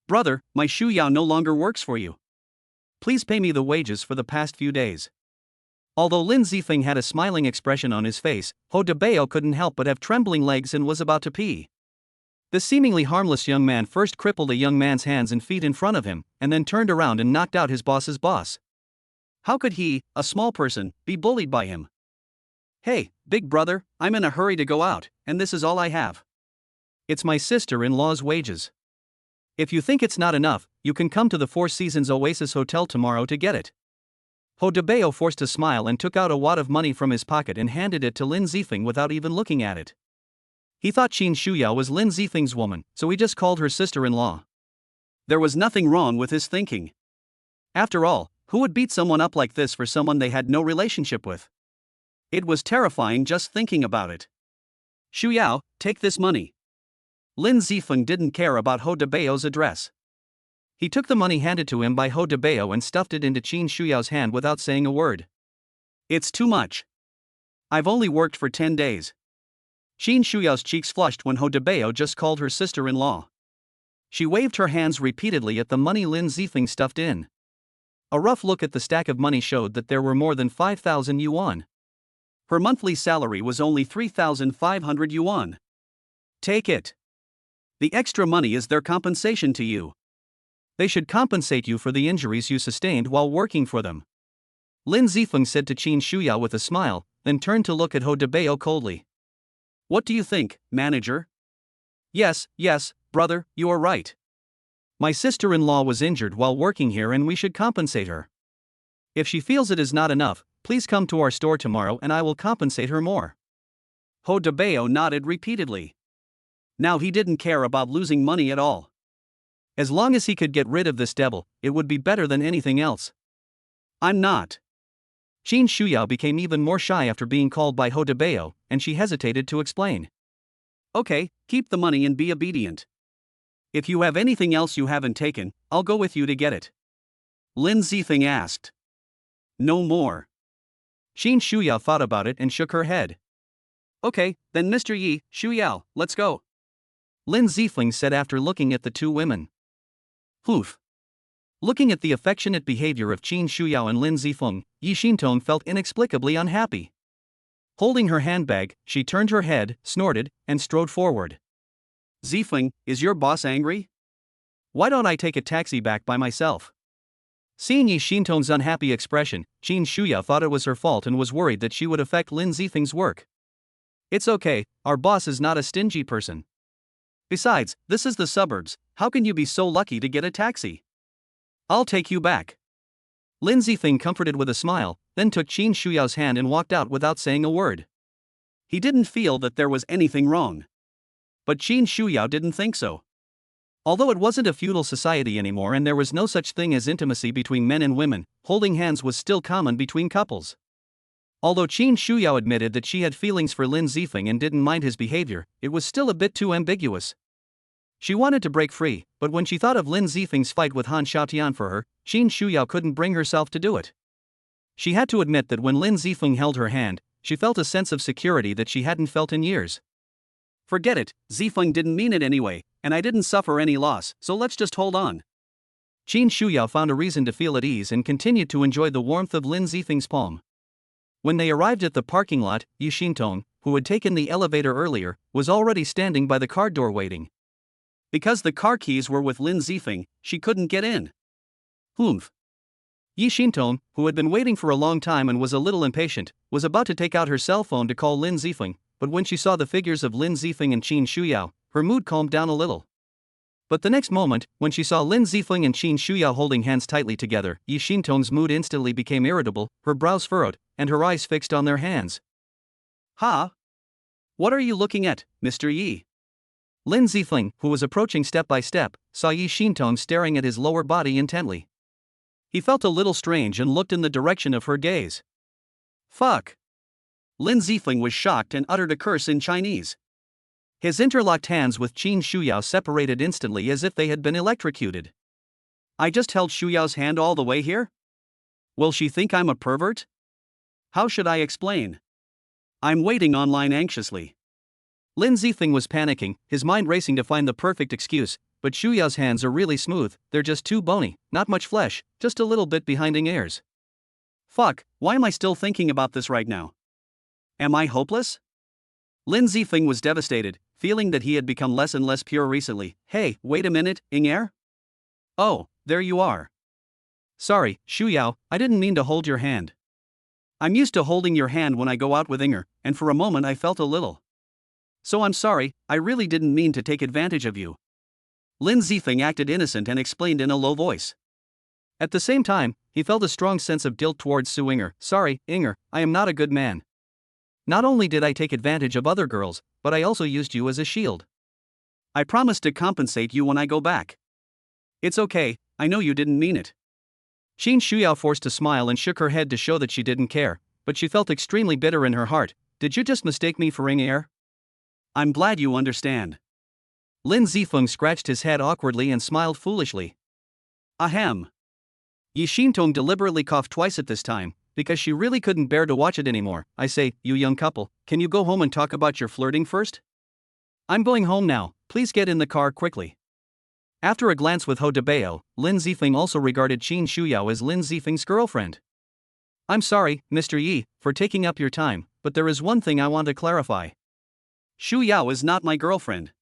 Brother, my Shuyao no longer works for you. Please pay me the wages for the past few days. Although Lin Zifeng had a smiling expression on his face, Ho Debao couldn't help but have trembling legs and was about to pee. The seemingly harmless young man first crippled a young man's hands and feet in front of him, and then turned around and knocked out his boss's boss. How could he, a small person, be bullied by him? Hey, big brother, I'm in a hurry to go out, and this is all I have. It's my sister-in-law's wages. If you think it's not enough, you can come to the Four Seasons Oasis Hotel tomorrow to get it. Ho Debao forced a smile and took out a wad of money from his pocket and handed it to Lin Zifeng without even looking at it. He thought Qin Shuyao was Lin Zifeng's woman, so he just called her sister-in-law. There was nothing wrong with his thinking. After all, who would beat someone up like this for someone they had no relationship with? It was terrifying just thinking about it. Shuyao, take this money. Lin Zifeng didn't care about Ho Debao's address. He took the money handed to him by Ho Debao and stuffed it into Qin Shuyao's hand without saying a word. It's too much. I've only worked for 10 days. Qin Shuyao's cheeks flushed when Ho Debao just called her sister-in-law. She waved her hands repeatedly at the money Lin Zifeng stuffed in. A rough look at the stack of money showed that there were more than 5,000 yuan. Her monthly salary was only 3,500 yuan. Take it. The extra money is their compensation to you. They should compensate you for the injuries you sustained while working for them. Lin Zifeng said to Qin Shuyao with a smile, then turned to look at Ho Debao coldly. What do you think, manager? Yes, brother, you are right. My sister-in-law was injured while working here and we should compensate her. If she feels it is not enough, please come to our store tomorrow and I will compensate her more. Ho Debao nodded repeatedly. Now he didn't care about losing money at all. As long as he could get rid of this devil, it would be better than anything else. I'm not. Qin Shuyao became even more shy after being called by Ho Debao, and she hesitated to explain. Okay, keep the money and be obedient. If you have anything else you haven't taken, I'll go with you to get it. Lin Zifeng asked. No more. Qin Shuyao thought about it and shook her head. Okay, then Mr. Yi, Shuyao, let's go. Lin Zifeng said after looking at the two women. Oof. Looking at the affectionate behavior of Qin Shuyao and Lin Zifeng, Yi Xintong felt inexplicably unhappy. Holding her handbag, she turned her head, snorted, and strode forward. Zifeng, is your boss angry? Why don't I take a taxi back by myself? Seeing Yi Xintong's unhappy expression, Qin Shuyao thought it was her fault and was worried that she would affect Lin Zifeng's work. It's okay, our boss is not a stingy person. Besides, this is the suburbs, how can you be so lucky to get a taxi? I'll take you back. Lin Zifeng comforted with a smile, then took Qin Shuyao's hand and walked out without saying a word. He didn't feel that there was anything wrong. But Qin Shuyao didn't think so. Although it wasn't a feudal society anymore and there was no such thing as intimacy between men and women, holding hands was still common between couples. Although Qin Shuyao admitted that she had feelings for Lin Zifeng and didn't mind his behavior, it was still a bit too ambiguous. She wanted to break free, but when she thought of Lin Zifeng's fight with Han Xiaotian for her, Qin Shuyao couldn't bring herself to do it. She had to admit that when Lin Zifeng held her hand, she felt a sense of security that she hadn't felt in years. Forget it, Zifeng didn't mean it anyway, and I didn't suffer any loss, so let's just hold on. Qin Shuyao found a reason to feel at ease and continued to enjoy the warmth of Lin Zifeng's palm. When they arrived at the parking lot, Yi Xintong, who had taken the elevator earlier, was already standing by the car door waiting. Because the car keys were with Lin Zifeng, she couldn't get in. Humph. Yi Xintong, who had been waiting for a long time and was a little impatient, was about to take out her cell phone to call Lin Zifeng, but when she saw the figures of Lin Zifeng and Qin Shuyao, her mood calmed down a little. But the next moment, when she saw Lin Zifeng and Qin Shuyao holding hands tightly together, Yi Xintong's mood instantly became irritable, her brows furrowed, and her eyes fixed on their hands. Ha! What are you looking at, Mr. Yi? Lin Zifeng, who was approaching step by step, saw Yi Xintong staring at his lower body intently. He felt a little strange and looked in the direction of her gaze. Fuck! Lin Zifeng was shocked and uttered a curse in Chinese. His interlocked hands with Qin Shuyao separated instantly as if they had been electrocuted. I just held Shuyao's hand all the way here? Will she think I'm a pervert? How should I explain? I'm waiting online anxiously. Lin Zifeng was panicking, his mind racing to find the perfect excuse, but Shuyao's hands are really smooth, they're just too bony, not much flesh, just a little bit behinding ears. Fuck, why am I still thinking about this right now? Am I hopeless? Lin Zifeng was devastated, feeling that he had become less and less pure recently. Hey, wait a minute, Inger? Oh, there you are. Sorry, Shuyao, I didn't mean to hold your hand. I'm used to holding your hand when I go out with Inger, and for a moment I felt a little. So I'm sorry, I really didn't mean to take advantage of you. Lin Zifeng acted innocent and explained in a low voice. At the same time, he felt a strong sense of guilt towards Su Inger. Sorry, Inger, I am not a good man. Not only did I take advantage of other girls, but I also used you as a shield. I promise to compensate you when I go back. It's okay, I know you didn't mean it. Qin Shuyao forced a smile and shook her head to show that she didn't care, but she felt extremely bitter in her heart. Did you just mistake me for Inger? I'm glad you understand. Lin Zifeng scratched his head awkwardly and smiled foolishly. Ahem. Yi Xintong deliberately coughed twice at this time, because she really couldn't bear to watch it anymore. I say, you young couple, can you go home and talk about your flirting first? I'm going home now, please get in the car quickly. After a glance with Ho Debeo, Lin Zifeng also regarded Qin Shuyao as Lin Zifeng's girlfriend. I'm sorry, Mr. Yi, for taking up your time, but there is one thing I want to clarify. Shuyao is not my girlfriend.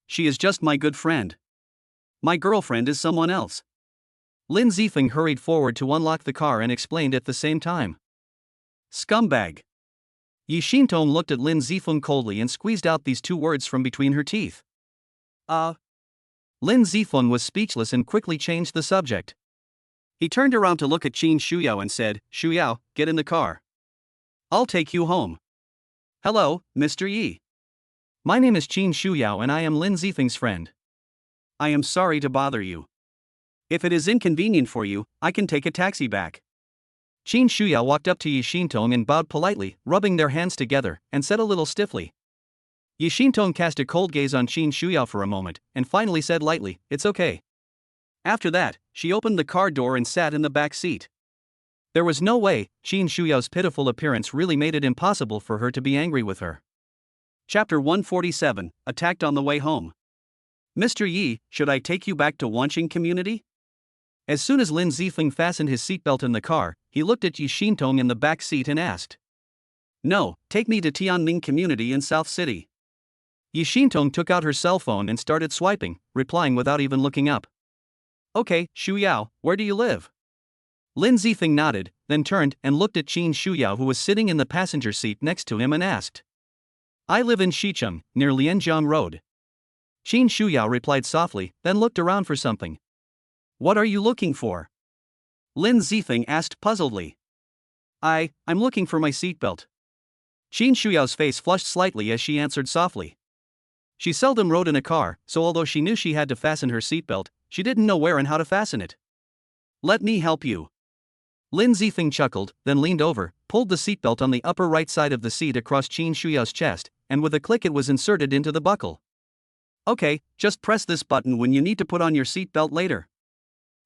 She is just my good friend. My girlfriend is someone else. Lin Zifeng hurried forward to unlock the car and explained at the same time. Scumbag. Yi Xintong looked at Lin Zifeng coldly and squeezed out these two words from between her teeth. Lin Zifeng was speechless and quickly changed the subject. He turned around to look at Qin Shuyao and said, Shuyao, get in the car. I'll take you home. Hello, Mr. Yi. My name is Qin Shuyao and I am Lin Zifeng's friend. I am sorry to bother you. If it is inconvenient for you, I can take a taxi back. Qin Shuyao walked up to Yi Xintong and bowed politely, rubbing their hands together, and said a little stiffly. Yi Xintong cast a cold gaze on Qin Shuyao for a moment, and finally said lightly, it's okay. After that, she opened the car door and sat in the back seat. There was no way. Qin Shuyao's pitiful appearance really made it impossible for her to be angry with her. Chapter 147, Attacked on the Way Home. Mr. Yi, should I take you back to Wanqing community? As soon as Lin Zifeng fastened his seatbelt in the car, he looked at Yi Xintong in the back seat and asked. No, take me to Tianming community in South City. Yi Xintong took out her cell phone and started swiping, replying without even looking up. Okay, Shuyao, where do you live? Lin Zifeng nodded, then turned and looked at Qin Shuyao, who was sitting in the passenger seat next to him, and asked. I live in Shicheng, near Lianjiang Road. Qin Shuyao replied softly, then looked around for something. What are you looking for? Lin Zifeng asked puzzledly. I'm looking for my seatbelt. Qin Shuyao's face flushed slightly as she answered softly. She seldom rode in a car, so although she knew she had to fasten her seatbelt, she didn't know where and how to fasten it. Let me help you. Lin Zifeng chuckled, then leaned over, pulled the seatbelt on the upper right side of the seat across Qin Shuyao's chest, and with a click it was inserted into the buckle. Okay, just press this button when you need to put on your seatbelt later.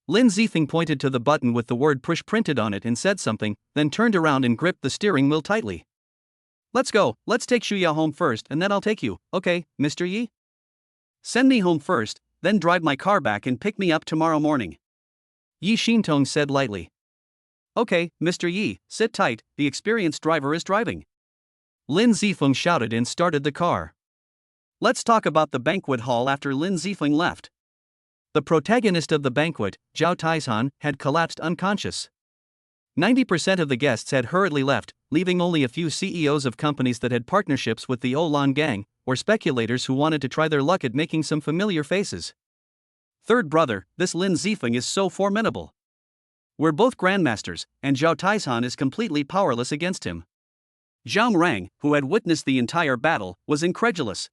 Lin Zifeng pointed to the button with the word push printed on it and said something, then turned around and gripped the steering wheel tightly. Let's go, let's take Shuyao home first and then I'll take you, okay, Mr. Yi? Send me home first, then drive my car back and pick me up tomorrow morning. Yi Xintong said lightly. Okay, Mr. Yi, sit tight, the experienced driver is driving. Lin Zifeng shouted and started the car. Let's talk about the banquet hall after Lin Zifeng left. The protagonist of the banquet, Zhao Taizhan, had collapsed unconscious. 90% of the guests had hurriedly left, leaving only a few CEOs of companies that had partnerships with the Olan gang, or speculators who wanted to try their luck at making some familiar faces. Third brother, this Lin Zifeng is so formidable. We're both grandmasters, and Zhao Taizhan is completely powerless against him. Zhang Rang, who had witnessed the entire battle, was incredulous.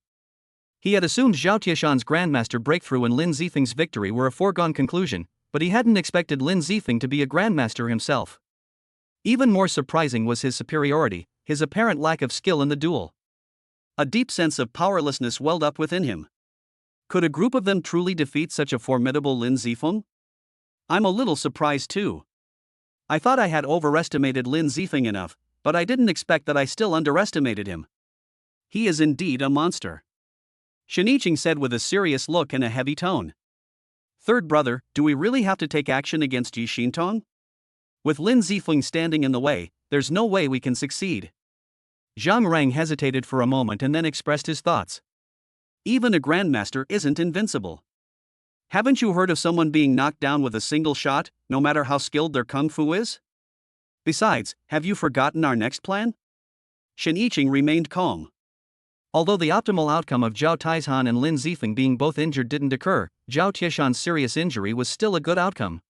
He had assumed Zhao Tieshan's grandmaster breakthrough and Lin Zifeng's victory were a foregone conclusion, but he hadn't expected Lin Zifeng to be a grandmaster himself. Even more surprising was his superiority, his apparent lack of skill in the duel. A deep sense of powerlessness welled up within him. Could a group of them truly defeat such a formidable Lin Zifeng? I'm a little surprised too. I thought I had overestimated Lin Zifeng enough, but I didn't expect that I still underestimated him. He is indeed a monster. Shiniching said with a serious look and a heavy tone. Third brother, do we really have to take action against Yi Xintong? With Lin Zifeng standing in the way, there's no way we can succeed. Zhang Rang hesitated for a moment and then expressed his thoughts. Even a grandmaster isn't invincible. Haven't you heard of someone being knocked down with a single shot, no matter how skilled their kung fu is? Besides, have you forgotten our next plan? Shiniching remained calm. Although the optimal outcome of Zhao Taizhan and Lin Zifeng being both injured didn't occur, Zhao Tieshan's serious injury was still a good outcome.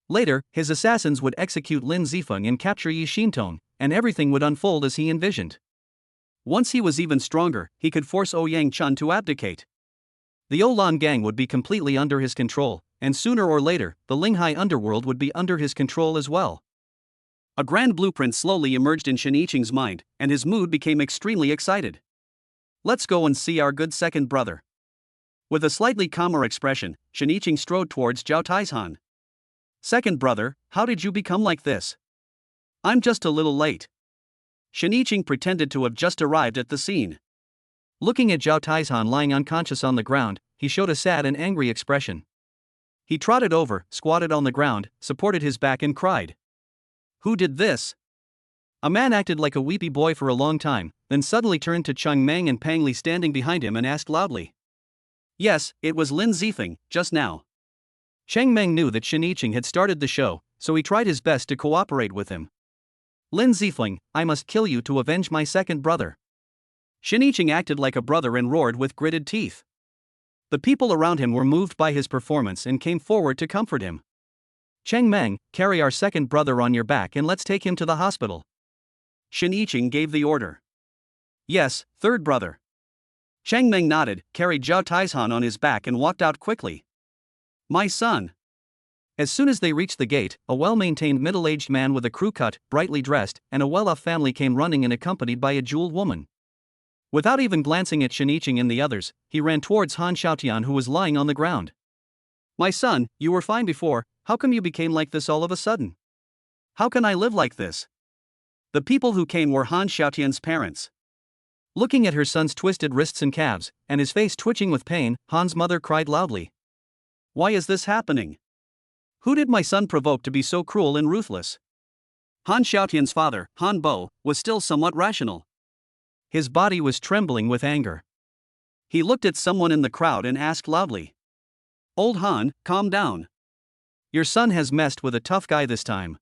Later, his assassins would execute Lin Zifeng and capture Yi Xintong, and everything would unfold as he envisioned. Once he was even stronger, he could force Ouyang Chun to abdicate. The Olan gang would be completely under his control, and sooner or later, the Linghai underworld would be under his control as well. A grand blueprint slowly emerged in Shiniching's mind, and his mood became extremely excited. Let's go and see our good second brother. With a slightly calmer expression, Shiniching strode towards Zhao Taizhan. Second brother, how did you become like this? I'm just a little late. Shiniching pretended to have just arrived at the scene. Looking at Zhao Taizhan lying unconscious on the ground, he showed a sad and angry expression. He trotted over, squatted on the ground, supported his back and cried. Who did this? A man acted like a weepy boy for a long time, then suddenly turned to Cheng Meng and Pang Li standing behind him and asked loudly. Yes, it was Lin Zifeng, just now. Cheng Meng knew that Shiniching had started the show, so he tried his best to cooperate with him. Lin Zifeng, I must kill you to avenge my second brother. Shiniching acted like a brother and roared with gritted teeth. The people around him were moved by his performance and came forward to comfort him. Cheng Meng, carry our second brother on your back and let's take him to the hospital. Shiniching gave the order. Yes, third brother. Cheng Meng nodded, carried Zhao Taizhan on his back and walked out quickly. My son. As soon as they reached the gate, a well-maintained middle-aged man with a crew cut, brightly dressed, and a well-off family came running and accompanied by a jeweled woman. Without even glancing at Shiniching and the others, he ran towards Han Xiaotian who was lying on the ground. My son, you were fine before, how come you became like this all of a sudden? How can I live like this? The people who came were Han Xiaotian's parents. Looking at her son's twisted wrists and calves, and his face twitching with pain, Han's mother cried loudly. Why is this happening? Who did my son provoke to be so cruel and ruthless? Han Xiaotian's father, Han Bo, was still somewhat rational. His body was trembling with anger. He looked at someone in the crowd and asked loudly. Old Han, calm down. Your son has messed with a tough guy this time.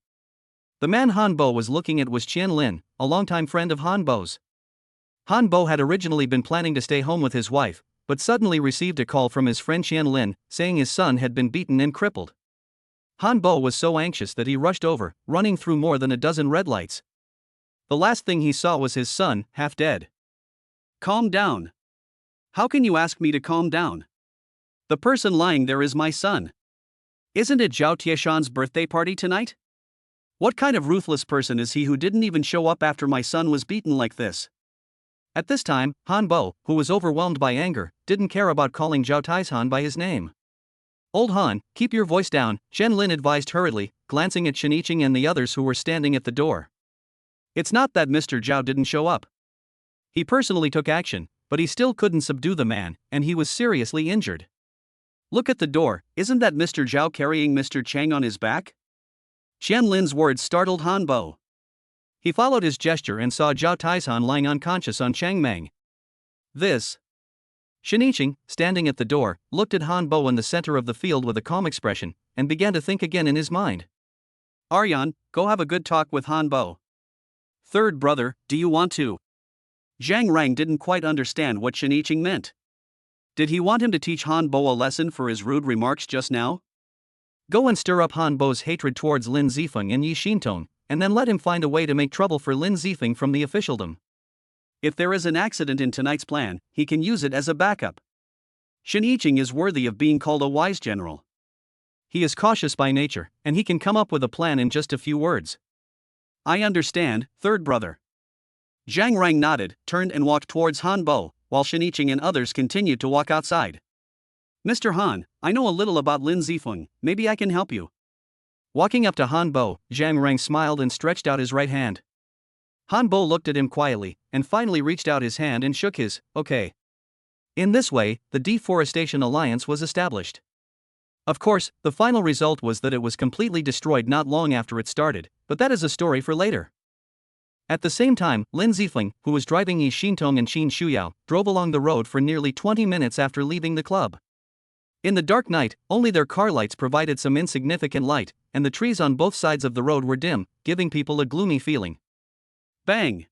The man Han Bo was looking at was Qian Lin, a longtime friend of Han Bo's. Han Bo had originally been planning to stay home with his wife, but suddenly received a call from his friend Qian Lin, saying his son had been beaten and crippled. Han Bo was so anxious that he rushed over, running through more than a dozen red lights. The last thing he saw was his son, half dead. Calm down. How can you ask me to calm down? The person lying there is my son. Isn't it Zhao Tieshan's birthday party tonight? What kind of ruthless person is he who didn't even show up after my son was beaten like this? At this time, Han Bo, who was overwhelmed by anger, didn't care about calling Zhao Taishan by his name. Old Han, keep your voice down, Qian Lin advised hurriedly, glancing at Shen Yiqing and the others who were standing at the door. It's not that Mr. Zhao didn't show up. He personally took action, but he still couldn't subdue the man, and he was seriously injured. Look at the door, isn't that Mr. Zhao carrying Mr. Chang on his back? Qian Lin's words startled Han Bo. He followed his gesture and saw Zhao Taishan lying unconscious on Changmeng. This. Shen Yiqing, standing at the door, looked at Han Bo in the center of the field with a calm expression, and began to think again in his mind. Aryan, go have a good talk with Han Bo. Third brother, do you want to? Zhang Rang didn't quite understand what Shen Yiqing meant. Did he want him to teach Han Bo a lesson for his rude remarks just now? Go and stir up Han Bo's hatred towards Lin Zifeng and Yi Xintong, and then let him find a way to make trouble for Lin Zifeng from the officialdom. If there is an accident in tonight's plan, he can use it as a backup. Shen Yiqing is worthy of being called a wise general. He is cautious by nature, and he can come up with a plan in just a few words. I understand, third brother. Zhang Rang nodded, turned and walked towards Han Bo, while Shen Yiqing and others continued to walk outside. Mr. Han, I know a little about Lin Zifeng, maybe I can help you. Walking up to Han Bo, Zhang Rang smiled and stretched out his right hand. Han Bo looked at him quietly, and finally reached out his hand and shook his, okay. In this way, the Deforestation Alliance was established. Of course, the final result was that it was completely destroyed not long after it started, but that is a story for later. At the same time, Lin Zifeng, who was driving Yi Xintong and Qin Shuyao, drove along the road for nearly 20 minutes after leaving the club. In the dark night, only their car lights provided some insignificant light, and the trees on both sides of the road were dim, giving people a gloomy feeling. Bang!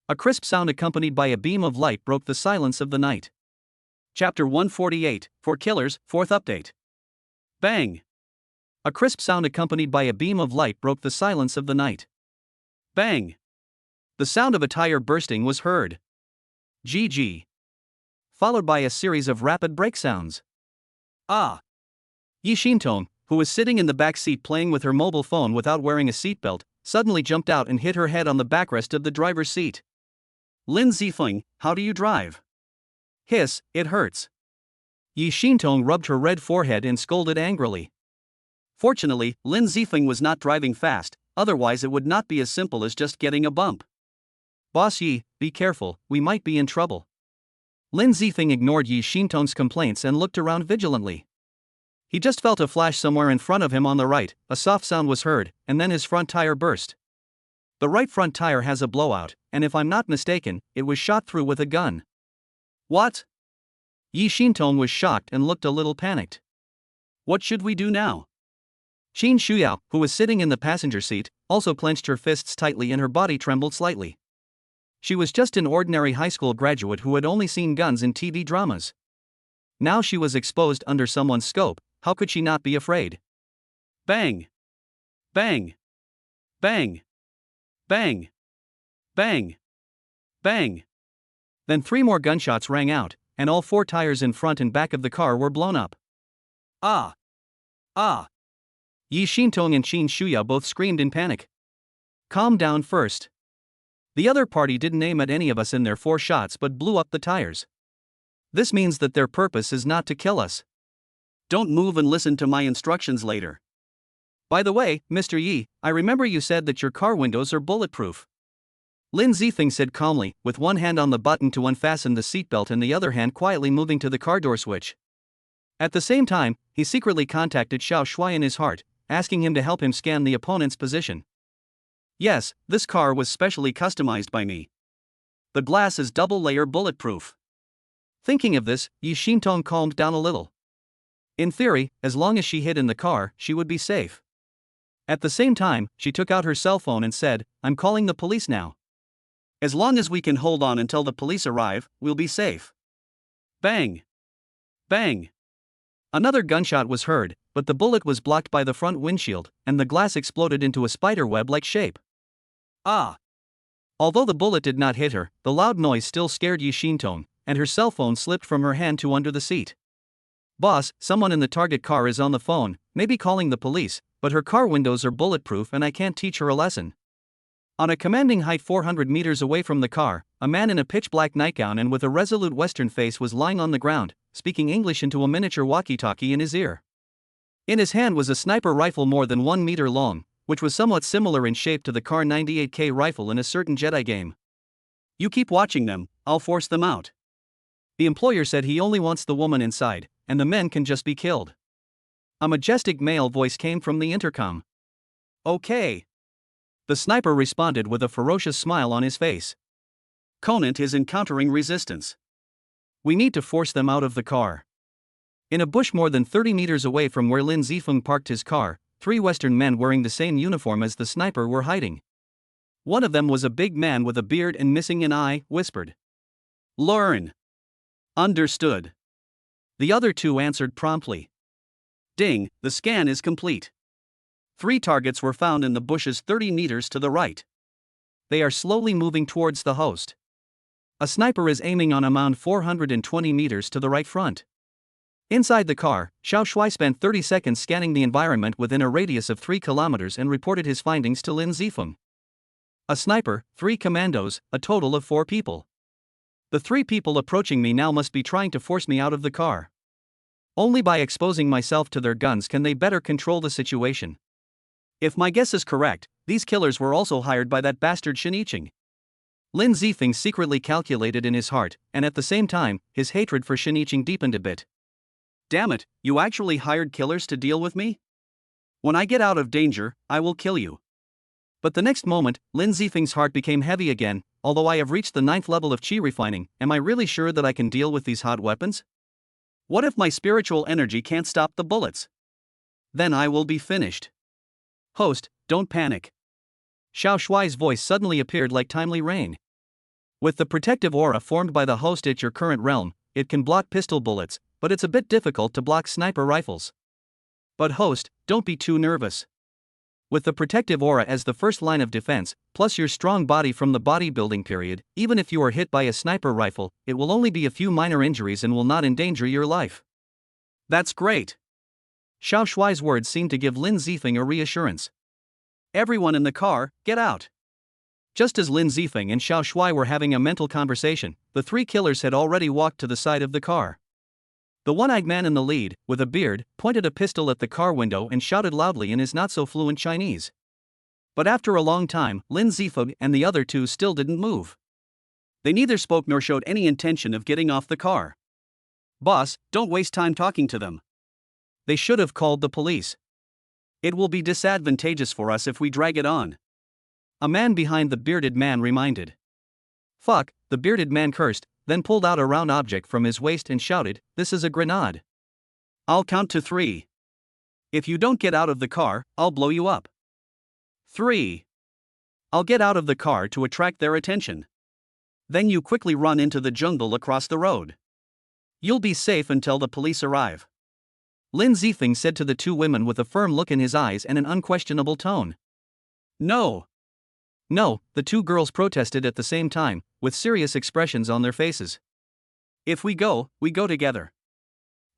A crisp sound accompanied by a beam of light broke the silence of the night. Chapter 148, For Killers, 4th Update. Bang! A crisp sound accompanied by a beam of light broke the silence of the night. Bang! The sound of a tire bursting was heard. GG. Followed by a series of rapid brake sounds. Ah! Yi Xintong, who was sitting in the back seat playing with her mobile phone without wearing a seatbelt, suddenly jumped out and hit her head on the backrest of the driver's seat. Lin Zifeng, how do you drive? Hiss, it hurts. Yi Xintong rubbed her red forehead and scolded angrily. Fortunately, Lin Zifeng was not driving fast, otherwise it would not be as simple as just getting a bump. Boss Yi, be careful, we might be in trouble. Lin Zifeng ignored Yi Xintong's complaints and looked around vigilantly. He just felt a flash somewhere in front of him on the right, a soft sound was heard, and then his front tire burst. The right front tire has a blowout, and if I'm not mistaken, it was shot through with a gun. What? Yi Xintong was shocked and looked a little panicked. What should we do now? Qin Shuyao, who was sitting in the passenger seat, also clenched her fists tightly and her body trembled slightly. She was just an ordinary high school graduate who had only seen guns in TV dramas. Now she was exposed under someone's scope, how could she not be afraid? Bang! Bang! Bang! Bang! Bang! Bang! Then 3 more gunshots rang out, and all 4 tires in front and back of the car were blown up. Ah! Ah! Yi Xintong and Qin Shuyao both screamed in panic. Calm down first. The other party didn't aim at any of us in their 4 shots but blew up the tires. This means that their purpose is not to kill us. Don't move and listen to my instructions later. By the way, Mr. Yi, I remember you said that your car windows are bulletproof. Lin Zifeng said calmly, with one hand on the button to unfasten the seatbelt and the other hand quietly moving to the car door switch. At the same time, he secretly contacted Xiao Shuai in his heart, asking him to help him scan the opponent's position. Yes, this car was specially customized by me. The glass is double-layer bulletproof. Thinking of this, Yi Xintong calmed down a little. In theory, as long as she hid in the car, she would be safe. At the same time, she took out her cell phone and said, "I'm calling the police now. As long as we can hold on until the police arrive, we'll be safe." Bang! Bang! Another gunshot was heard, but the bullet was blocked by the front windshield, and the glass exploded into a spiderweb-like shape. Ah! Although the bullet did not hit her, the loud noise still scared Yi Xintong, and her cell phone slipped from her hand to under the seat. "Boss, someone in the target car is on the phone, maybe calling the police, but her car windows are bulletproof and I can't teach her a lesson." On a commanding height 400 meters away from the car, a man in a pitch-black nightgown and with a resolute Western face was lying on the ground, speaking English into a miniature walkie-talkie in his ear. In his hand was a sniper rifle more than 1 meter long, which was somewhat similar in shape to the Kar 98K rifle in a certain Jedi game. "You keep watching them, I'll force them out." The employer said he only wants the woman inside, and the men can just be killed. A majestic male voice came from the intercom. "Okay." The sniper responded with a ferocious smile on his face. "Conant is encountering resistance. We need to force them out of the car." In a bush more than 30 meters away from where Lin Zifeng parked his car, 3 Western men wearing the same uniform as the sniper were hiding. One of them was a big man with a beard and missing an eye, whispered. "Learn." "Understood." The other 2 answered promptly. Ding, the scan is complete. 3 targets were found in the bushes 30 meters to the right. They are slowly moving towards the host. A sniper is aiming on a mound 420 meters to the right front. Inside the car, Xiao Shuai spent 30 seconds scanning the environment within a radius of 3 kilometers and reported his findings to Lin Zifeng. A sniper, 3 commandos, a total of 4 people. The 3 people approaching me now must be trying to force me out of the car. Only by exposing myself to their guns can they better control the situation. If my guess is correct, these killers were also hired by that bastard Shiniching. Lin Zifeng secretly calculated in his heart, and at the same time, his hatred for Shiniching deepened a bit. Damn it, you actually hired killers to deal with me? When I get out of danger, I will kill you. But the next moment, Lin Zifeng's heart became heavy again. Although I have reached the 9th level of chi refining, am I really sure that I can deal with these hot weapons? What if my spiritual energy can't stop the bullets? Then I will be finished. Host, don't panic. Xiao Shuai's voice suddenly appeared like timely rain. With the protective aura formed by the host at your current realm, it can block pistol bullets, but it's a bit difficult to block sniper rifles. But host, don't be too nervous. With the protective aura as the first line of defense, plus your strong body from the bodybuilding period, even if you are hit by a sniper rifle, it will only be a few minor injuries and will not endanger your life. That's great. Xiao Shuai's words seemed to give Lin Zifeng a reassurance. Everyone in the car, get out. Just as Lin Zifeng and Xiao Shuai were having a mental conversation, the 3 killers had already walked to the side of the car. The one-eyed man in the lead, with a beard, pointed a pistol at the car window and shouted loudly in his not-so-fluent Chinese. But after a long time, Lin Zifeng and the other 2 still didn't move. They neither spoke nor showed any intention of getting off the car. Boss, don't waste time talking to them. They should have called the police. It will be disadvantageous for us if we drag it on. A man behind the bearded man reminded. Fuck, the bearded man cursed, then pulled out a round object from his waist and shouted, "This is a grenade. I'll count to 3. If you don't get out of the car, I'll blow you up. 3. I'll get out of the car to attract their attention. Then you quickly run into the jungle across the road. You'll be safe until the police arrive." Lin Zifeng said to the 2 women with a firm look in his eyes and an unquestionable tone. No. No, the 2 girls protested at the same time, with serious expressions on their faces. If we go together.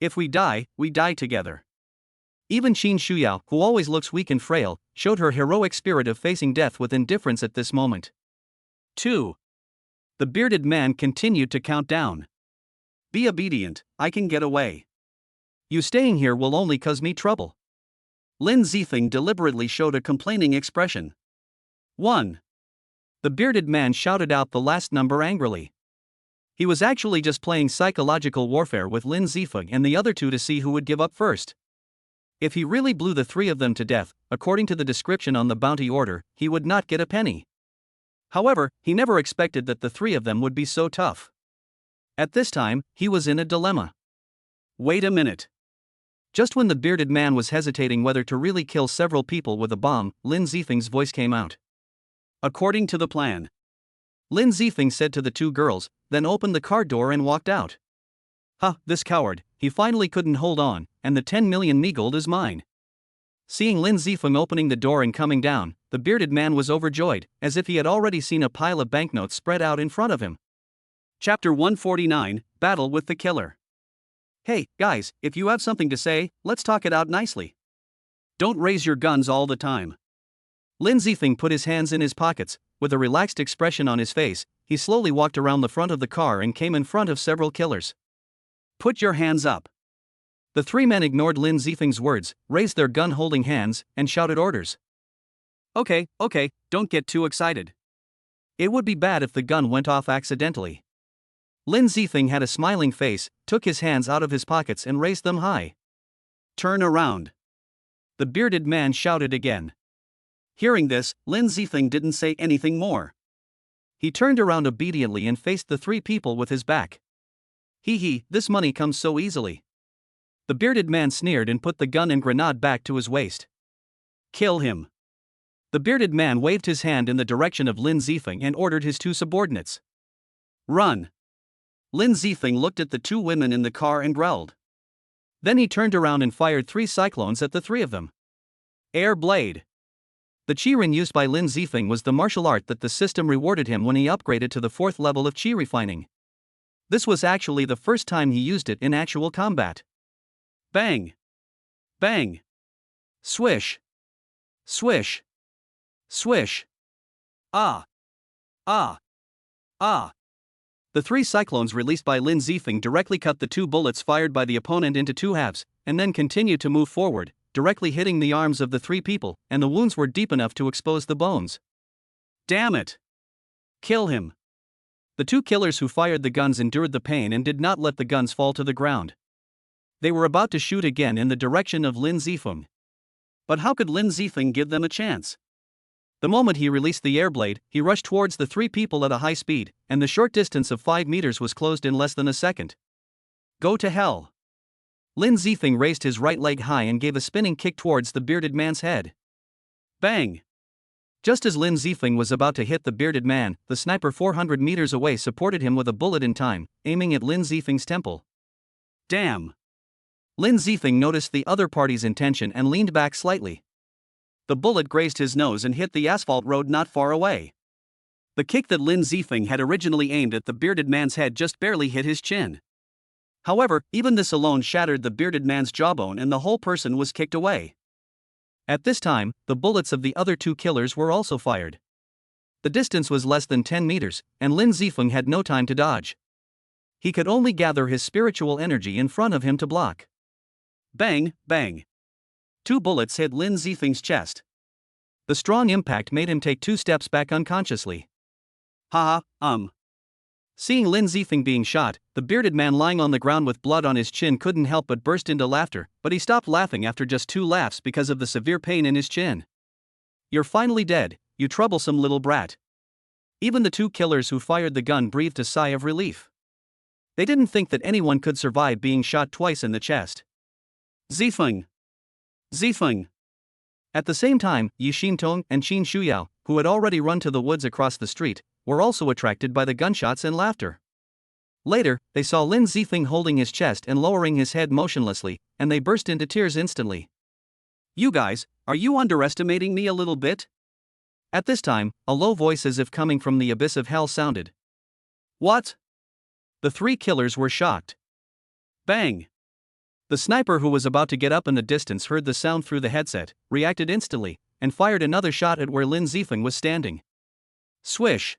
If we die together. Even Qin Shuyao, who always looks weak and frail, showed her heroic spirit of facing death with indifference at this moment. 2. The bearded man continued to count down. Be obedient, I can get away. You staying here will only cause me trouble. Lin Zifeng deliberately showed a complaining expression. 1. The bearded man shouted out the last number angrily. He was actually just playing psychological warfare with Lin Zifeng and the other two to see who would give up first. If he really blew the three of them to death, according to the description on the bounty order, he would not get a penny. However, he never expected that the three of them would be so tough. At this time, he was in a dilemma. Wait a minute. Just when the bearded man was hesitating whether to really kill several people with a bomb, Lin Zifeng's voice came out. According to the plan. Lin Zifeng said to the two girls, then opened the car door and walked out. This coward, he finally couldn't hold on, and the 10 million mi gold is mine. Seeing Lin Zifeng opening the door and coming down, the bearded man was overjoyed, as if he had already seen a pile of banknotes spread out in front of him. Chapter 149, Battle with the Killer. Hey, guys, if you have something to say, let's talk it out nicely. Don't raise your guns all the time. Lin Zifeng put his hands in his pockets. With a relaxed expression on his face, he slowly walked around the front of the car and came in front of several killers. Put your hands up. The three men ignored Lin Zifeng's words, raised their gun-holding hands, and shouted orders. Okay, don't get too excited. It would be bad if the gun went off accidentally. Lin Zifeng had a smiling face, took his hands out of his pockets and raised them high. Turn around. The bearded man shouted again. Hearing this, Lin Zifeng didn't say anything more. He turned around obediently and faced the three people with his back. This money comes so easily. The bearded man sneered and put the gun and grenade back to his waist. Kill him. The bearded man waved his hand in the direction of Lin Zifeng and ordered his two subordinates. Run. Lin Zifeng looked at the two women in the car and growled. Then he turned around and fired 3 cyclones at the three of them. Air blade. The Qi-rin used by Lin Zifeng was the martial art that the system rewarded him when he upgraded to the 4th level of Qi refining. This was actually the first time he used it in actual combat. Bang. Bang. Swish. Swish. Swish. Ah. Ah. Ah. The 3 cyclones released by Lin Zifeng directly cut the 2 bullets fired by the opponent into 2 halves, and then continued to move forward, directly hitting the arms of the 3 people, and the wounds were deep enough to expose the bones. Damn it! Kill him! The 2 killers who fired the guns endured the pain and did not let the guns fall to the ground. They were about to shoot again in the direction of Lin Zifeng. But how could Lin Zifeng give them a chance? The moment he released the airblade, he rushed towards the 3 people at a high speed, and the short distance of 5 meters was closed in less than a second. Go to hell! Lin Zifeng raised his right leg high and gave a spinning kick towards the bearded man's head. Bang! Just as Lin Zifeng was about to hit the bearded man, the sniper 400 meters away supported him with a bullet in time, aiming at Lin Zifeng's temple. Damn! Lin Zifeng noticed the other party's intention and leaned back slightly. The bullet grazed his nose and hit the asphalt road not far away. The kick that Lin Zifeng had originally aimed at the bearded man's head just barely hit his chin. However, even this alone shattered the bearded man's jawbone and the whole person was kicked away. At this time, the bullets of the other 2 killers were also fired. The distance was less than 10 meters, and Lin Zifeng had no time to dodge. He could only gather his spiritual energy in front of him to block. Bang, bang. 2 bullets hit Lin Zifeng's chest. The strong impact made him take 2 steps back unconsciously. Seeing Lin Zifeng being shot, the bearded man lying on the ground with blood on his chin couldn't help but burst into laughter, but he stopped laughing after just 2 laughs because of the severe pain in his chin. You're finally dead, you troublesome little brat. Even the 2 killers who fired the gun breathed a sigh of relief. They didn't think that anyone could survive being shot twice in the chest. Zifeng! Zifeng! At the same time, Yi Xintong and Qin Shuyao, who had already run to the woods across the street, were also attracted by the gunshots and laughter. Later, they saw Lin Zifeng holding his chest and lowering his head motionlessly, and they burst into tears instantly. You guys, are you underestimating me a little bit? At this time, a low voice as if coming from the abyss of hell sounded. What? The 3 killers were shocked. Bang! The sniper who was about to get up in the distance heard the sound through the headset, reacted instantly, and fired another shot at where Lin Zifeng was standing. Swish!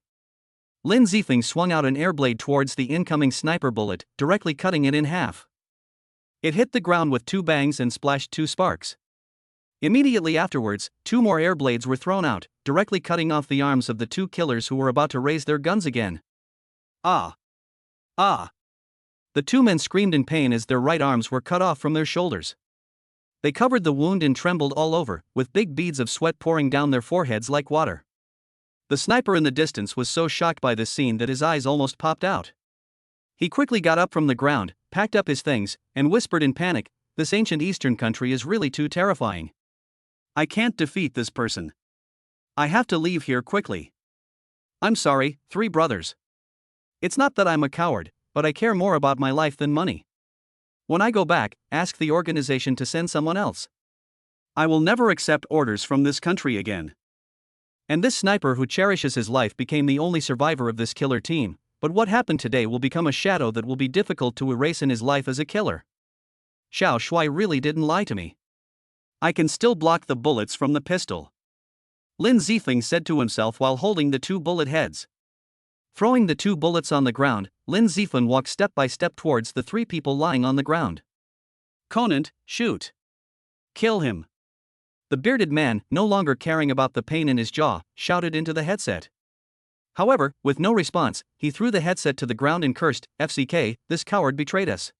Lin Zifeng swung out an airblade towards the incoming sniper bullet, directly cutting it in half. It hit the ground with 2 bangs and splashed 2 sparks. Immediately afterwards, 2 more air blades were thrown out, directly cutting off the arms of the 2 killers who were about to raise their guns again. Ah! Ah! The 2 men screamed in pain as their right arms were cut off from their shoulders. They covered the wound and trembled all over, with big beads of sweat pouring down their foreheads like water. The sniper in the distance was so shocked by this scene that his eyes almost popped out. He quickly got up from the ground, packed up his things, and whispered in panic, "This ancient eastern country is really too terrifying. I can't defeat this person. I have to leave here quickly. I'm sorry, 3 brothers. It's not that I'm a coward, but I care more about my life than money. When I go back, ask the organization to send someone else. I will never accept orders from this country again." And this sniper who cherishes his life became the only survivor of this killer team, but what happened today will become a shadow that will be difficult to erase in his life as a killer. Xiao Shuai really didn't lie to me. I can still block the bullets from the pistol, Lin Zifeng said to himself while holding the 2 bullet heads. Throwing the 2 bullets on the ground, Lin Zifeng walked step by step towards the 3 people lying on the ground. "Conant, shoot! Kill him!" The bearded man, no longer caring about the pain in his jaw, shouted into the headset. However, with no response, he threw the headset to the ground and cursed, "FCK, this coward betrayed us."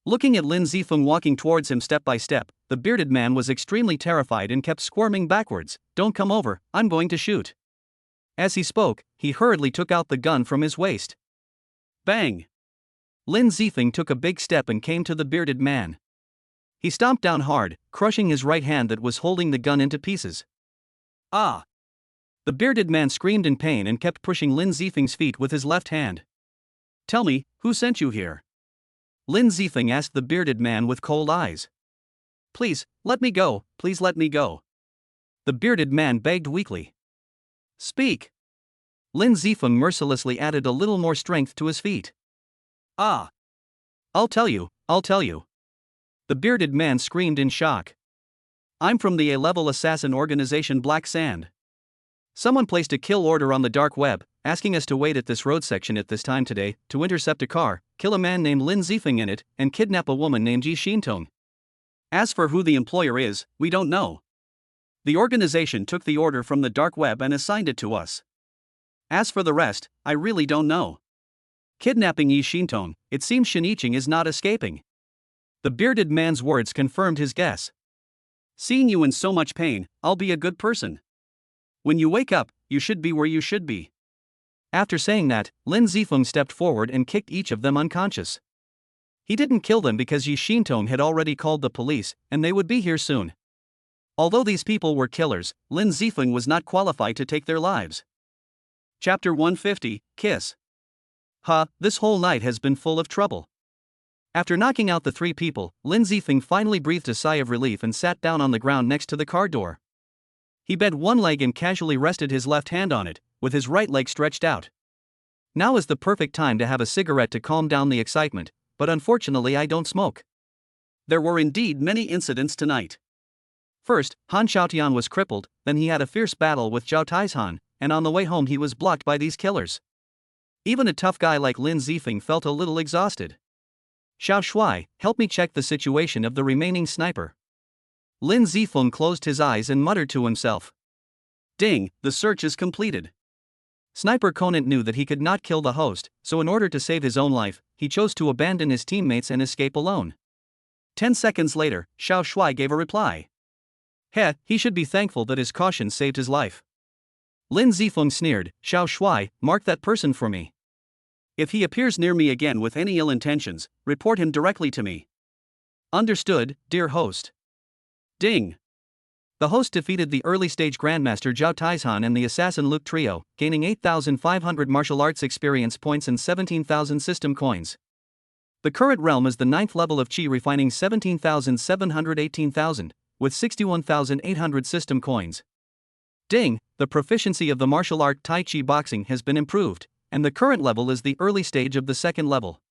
Looking at Lin Zifeng walking towards him step by step, the bearded man was extremely terrified and kept squirming backwards. "Don't come over, I'm going to shoot." As he spoke, he hurriedly took out the gun from his waist. Bang! Lin Zifeng took a big step and came to the bearded man. He stomped down hard, crushing his right hand that was holding the gun into pieces. Ah! The bearded man screamed in pain and kept pushing Lin Zifeng's feet with his left hand. "Tell me, who sent you here?" Lin Zifeng asked the bearded man with cold eyes. "Please, let me go, please let me go." The bearded man begged weakly. "Speak." Lin Zifeng mercilessly added a little more strength to his feet. "Ah! I'll tell you, I'll tell you." The bearded man screamed in shock. "I'm from the A-level assassin organization Black Sand. Someone placed a kill order on the dark web, asking us to wait at this road section at this time today, to intercept a car, kill a man named Lin Zifeng in it, and kidnap a woman named Yi Xintong. As for who the employer is, we don't know. The organization took the order from the dark web and assigned it to us. As for the rest, I really don't know. Kidnapping Yi Xintong, it seems Shiniching is not escaping." The bearded man's words confirmed his guess. "Seeing you in so much pain, I'll be a good person. When you wake up, you should be where you should be." After saying that, Lin Zifeng stepped forward and kicked each of them unconscious. He didn't kill them because Yi Xintong had already called the police, and they would be here soon. Although these people were killers, Lin Zifeng was not qualified to take their lives. Chapter 150, Kiss. This whole night has been full of trouble. After knocking out the 3 people, Lin Zifeng finally breathed a sigh of relief and sat down on the ground next to the car door. He bent one leg and casually rested his left hand on it, with his right leg stretched out. Now is the perfect time to have a cigarette to calm down the excitement, but unfortunately I don't smoke. There were indeed many incidents tonight. First, Han Xiaotian was crippled, then he had a fierce battle with Zhao Taizhan, and on the way home he was blocked by these killers. Even a tough guy like Lin Zifeng felt a little exhausted. "Xiao Shuai, help me check the situation of the remaining sniper." Lin Zifeng closed his eyes and muttered to himself. Ding, the search is completed. Sniper Conant knew that he could not kill the host, so in order to save his own life, he chose to abandon his teammates and escape alone. 10 seconds later, Xiao Shuai gave a reply. He should be thankful that his caution saved his life. Lin Zifeng sneered, "Xiao Shuai, mark that person for me. If he appears near me again with any ill intentions, report him directly to me." "Understood, dear host." Ding! The host defeated the early-stage Grandmaster Zhao Taizhan and the Assassin Luke trio, gaining 8,500 martial arts experience points and 17,000 system coins. The current realm is the 9th level of Qi, refining 17,718,000, with 61,800 system coins. Ding! The proficiency of the martial art Tai Chi boxing has been improved, and the current level is the early stage of the 2nd level.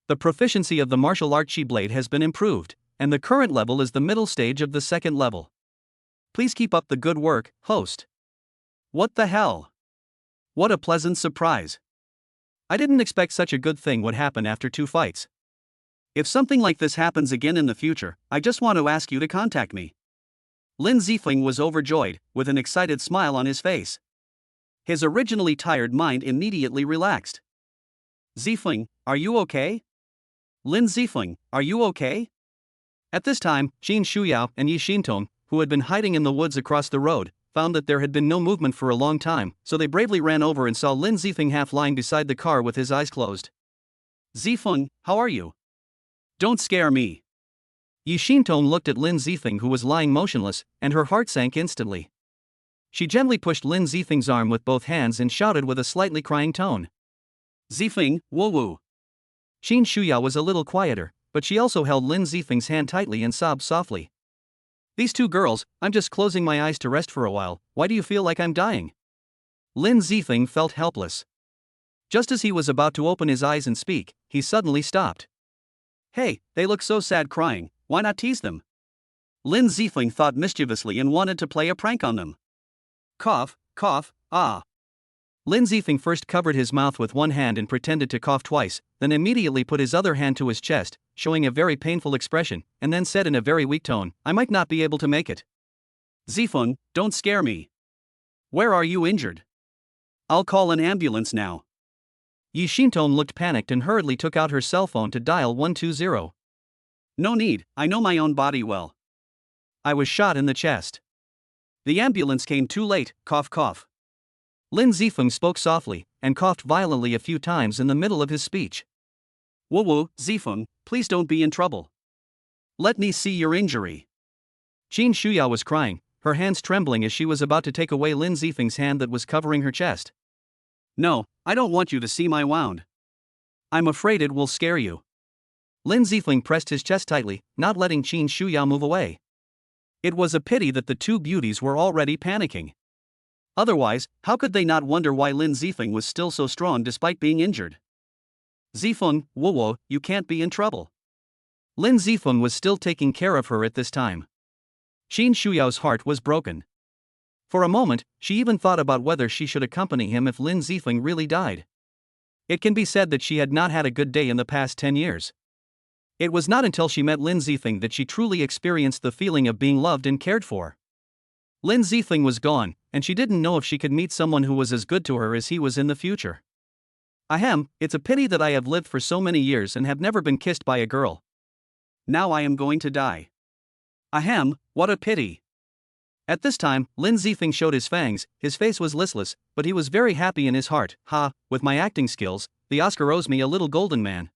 The proficiency of the martial art Qi blade has been improved, and the current level is the middle stage of the 2nd level. Please keep up the good work, host. What the hell? What a pleasant surprise. I didn't expect such a good thing would happen after 2 fights. If something like this happens again in the future, I just want to ask you to contact me. Lin Zifeng was overjoyed, with an excited smile on his face. His originally tired mind immediately relaxed. Zifeng, are you okay? Lin Zifeng, are you okay? At this time, Qin Shuyao and Yi Xintong, who had been hiding in the woods across the road, found that there had been no movement for a long time, so they bravely ran over and saw Lin Zifeng half lying beside the car with his eyes closed. Zifeng, how are you? Don't scare me. Yi Xintong looked at Lin Zifeng, who was lying motionless, and her heart sank instantly. She gently pushed Lin Zifeng's arm with both hands and shouted with a slightly crying tone. Zifeng, woo-woo. Qin Shuyao was a little quieter, but she also held Lin Zifeng's hand tightly and sobbed softly. These two girls, I'm just closing my eyes to rest for a while, why do you feel like I'm dying? Lin Zifeng felt helpless. Just as he was about to open his eyes and speak, he suddenly stopped. Hey, they look so sad crying, why not tease them? Lin Zifeng thought mischievously and wanted to play a prank on them. Cough, cough, ah. Lin Zifeng first covered his mouth with one hand and pretended to cough twice, then immediately put his other hand to his chest, showing a very painful expression, and then said in a very weak tone, I might not be able to make it. Zifeng, don't scare me. Where are you injured? I'll call an ambulance now. Yi Xintong looked panicked and hurriedly took out her cell phone to dial 120. No need, I know my own body well. I was shot in the chest. The ambulance came too late, cough cough. Lin Zifeng spoke softly, and coughed violently a few times in the middle of his speech. Woo-woo, Zifeng, please don't be in trouble. Let me see your injury. Qin Shuyao was crying, her hands trembling as she was about to take away Lin Zifeng's hand that was covering her chest. No, I don't want you to see my wound. I'm afraid it will scare you. Lin Zifeng pressed his chest tightly, not letting Qin Shuyao move away. It was a pity that the two beauties were already panicking. Otherwise, how could they not wonder why Lin Zifeng was still so strong despite being injured? Zifeng, woo-woo, you can't be in trouble. Lin Zifeng was still taking care of her at this time. Qin Shuyao's heart was broken. For a moment, she even thought about whether she should accompany him if Lin Zifeng really died. It can be said that she had not had a good day in the past 10 years. It was not until she met Lin Zifeng that she truly experienced the feeling of being loved and cared for. Lin Zifeng was gone, and she didn't know if she could meet someone who was as good to her as he was in the future. Ahem, it's a pity that I have lived for so many years and have never been kissed by a girl. Now I am going to die. Ahem, what a pity. At this time, Lin Zifeng showed his fangs, his face was listless, but he was very happy in his heart. Ha, with my acting skills, the Oscar owes me a little golden man.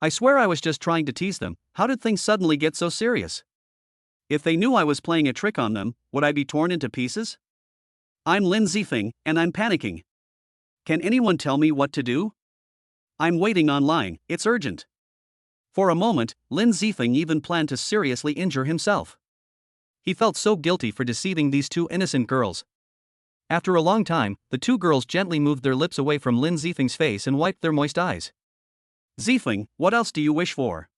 I swear I was just trying to tease them, how did things suddenly get so serious? If they knew I was playing a trick on them, would I be torn into pieces? I'm Lin Zifeng, and I'm panicking. Can anyone tell me what to do? I'm waiting online, it's urgent. For a moment, Lin Zifeng even planned to seriously injure himself. He felt so guilty for deceiving these two innocent girls. After a long time, the two girls gently moved their lips away from Lin Zifeng's face and wiped their moist eyes. Zifeng, what else do you wish for?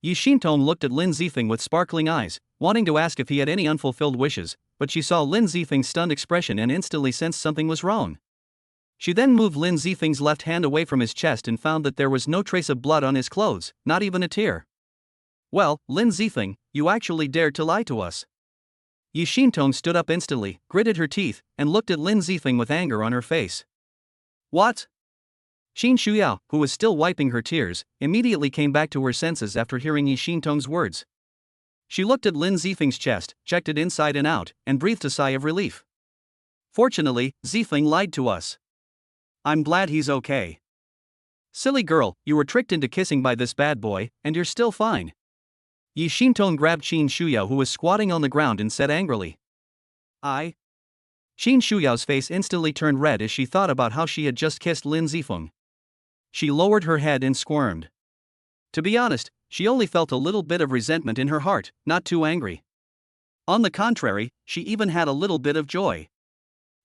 Yi Xintong looked at Lin Zifeng with sparkling eyes, wanting to ask if he had any unfulfilled wishes, but she saw Lin Zifeng's stunned expression and instantly sensed something was wrong. She then moved Lin Zifeng's left hand away from his chest and found that there was no trace of blood on his clothes, not even a tear. Well, Lin Zifeng, you actually dared to lie to us. Yi Xintong stood up instantly, gritted her teeth, and looked at Lin Zifeng with anger on her face. What? Qin Shuyao, who was still wiping her tears, immediately came back to her senses after hearing Yi Xintong's words. She looked at Lin Zifeng's chest, checked it inside and out, and breathed a sigh of relief. Fortunately, Zifeng lied to us. I'm glad he's okay. Silly girl, you were tricked into kissing by this bad boy, and you're still fine. Yi Xintong grabbed Qin Shuyao, who was squatting on the ground, and said angrily. I? Qin Shuyao's face instantly turned red as she thought about how she had just kissed Lin Zifeng. She lowered her head and squirmed. To be honest, she only felt a little bit of resentment in her heart, not too angry. On the contrary, she even had a little bit of joy.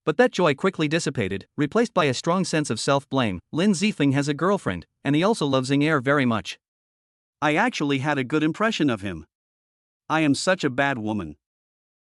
But that joy quickly dissipated, replaced by a strong sense of self-blame. Lin Zifeng has a girlfriend, and he also loves Xing'er very much. I actually had a good impression of him. I am such a bad woman.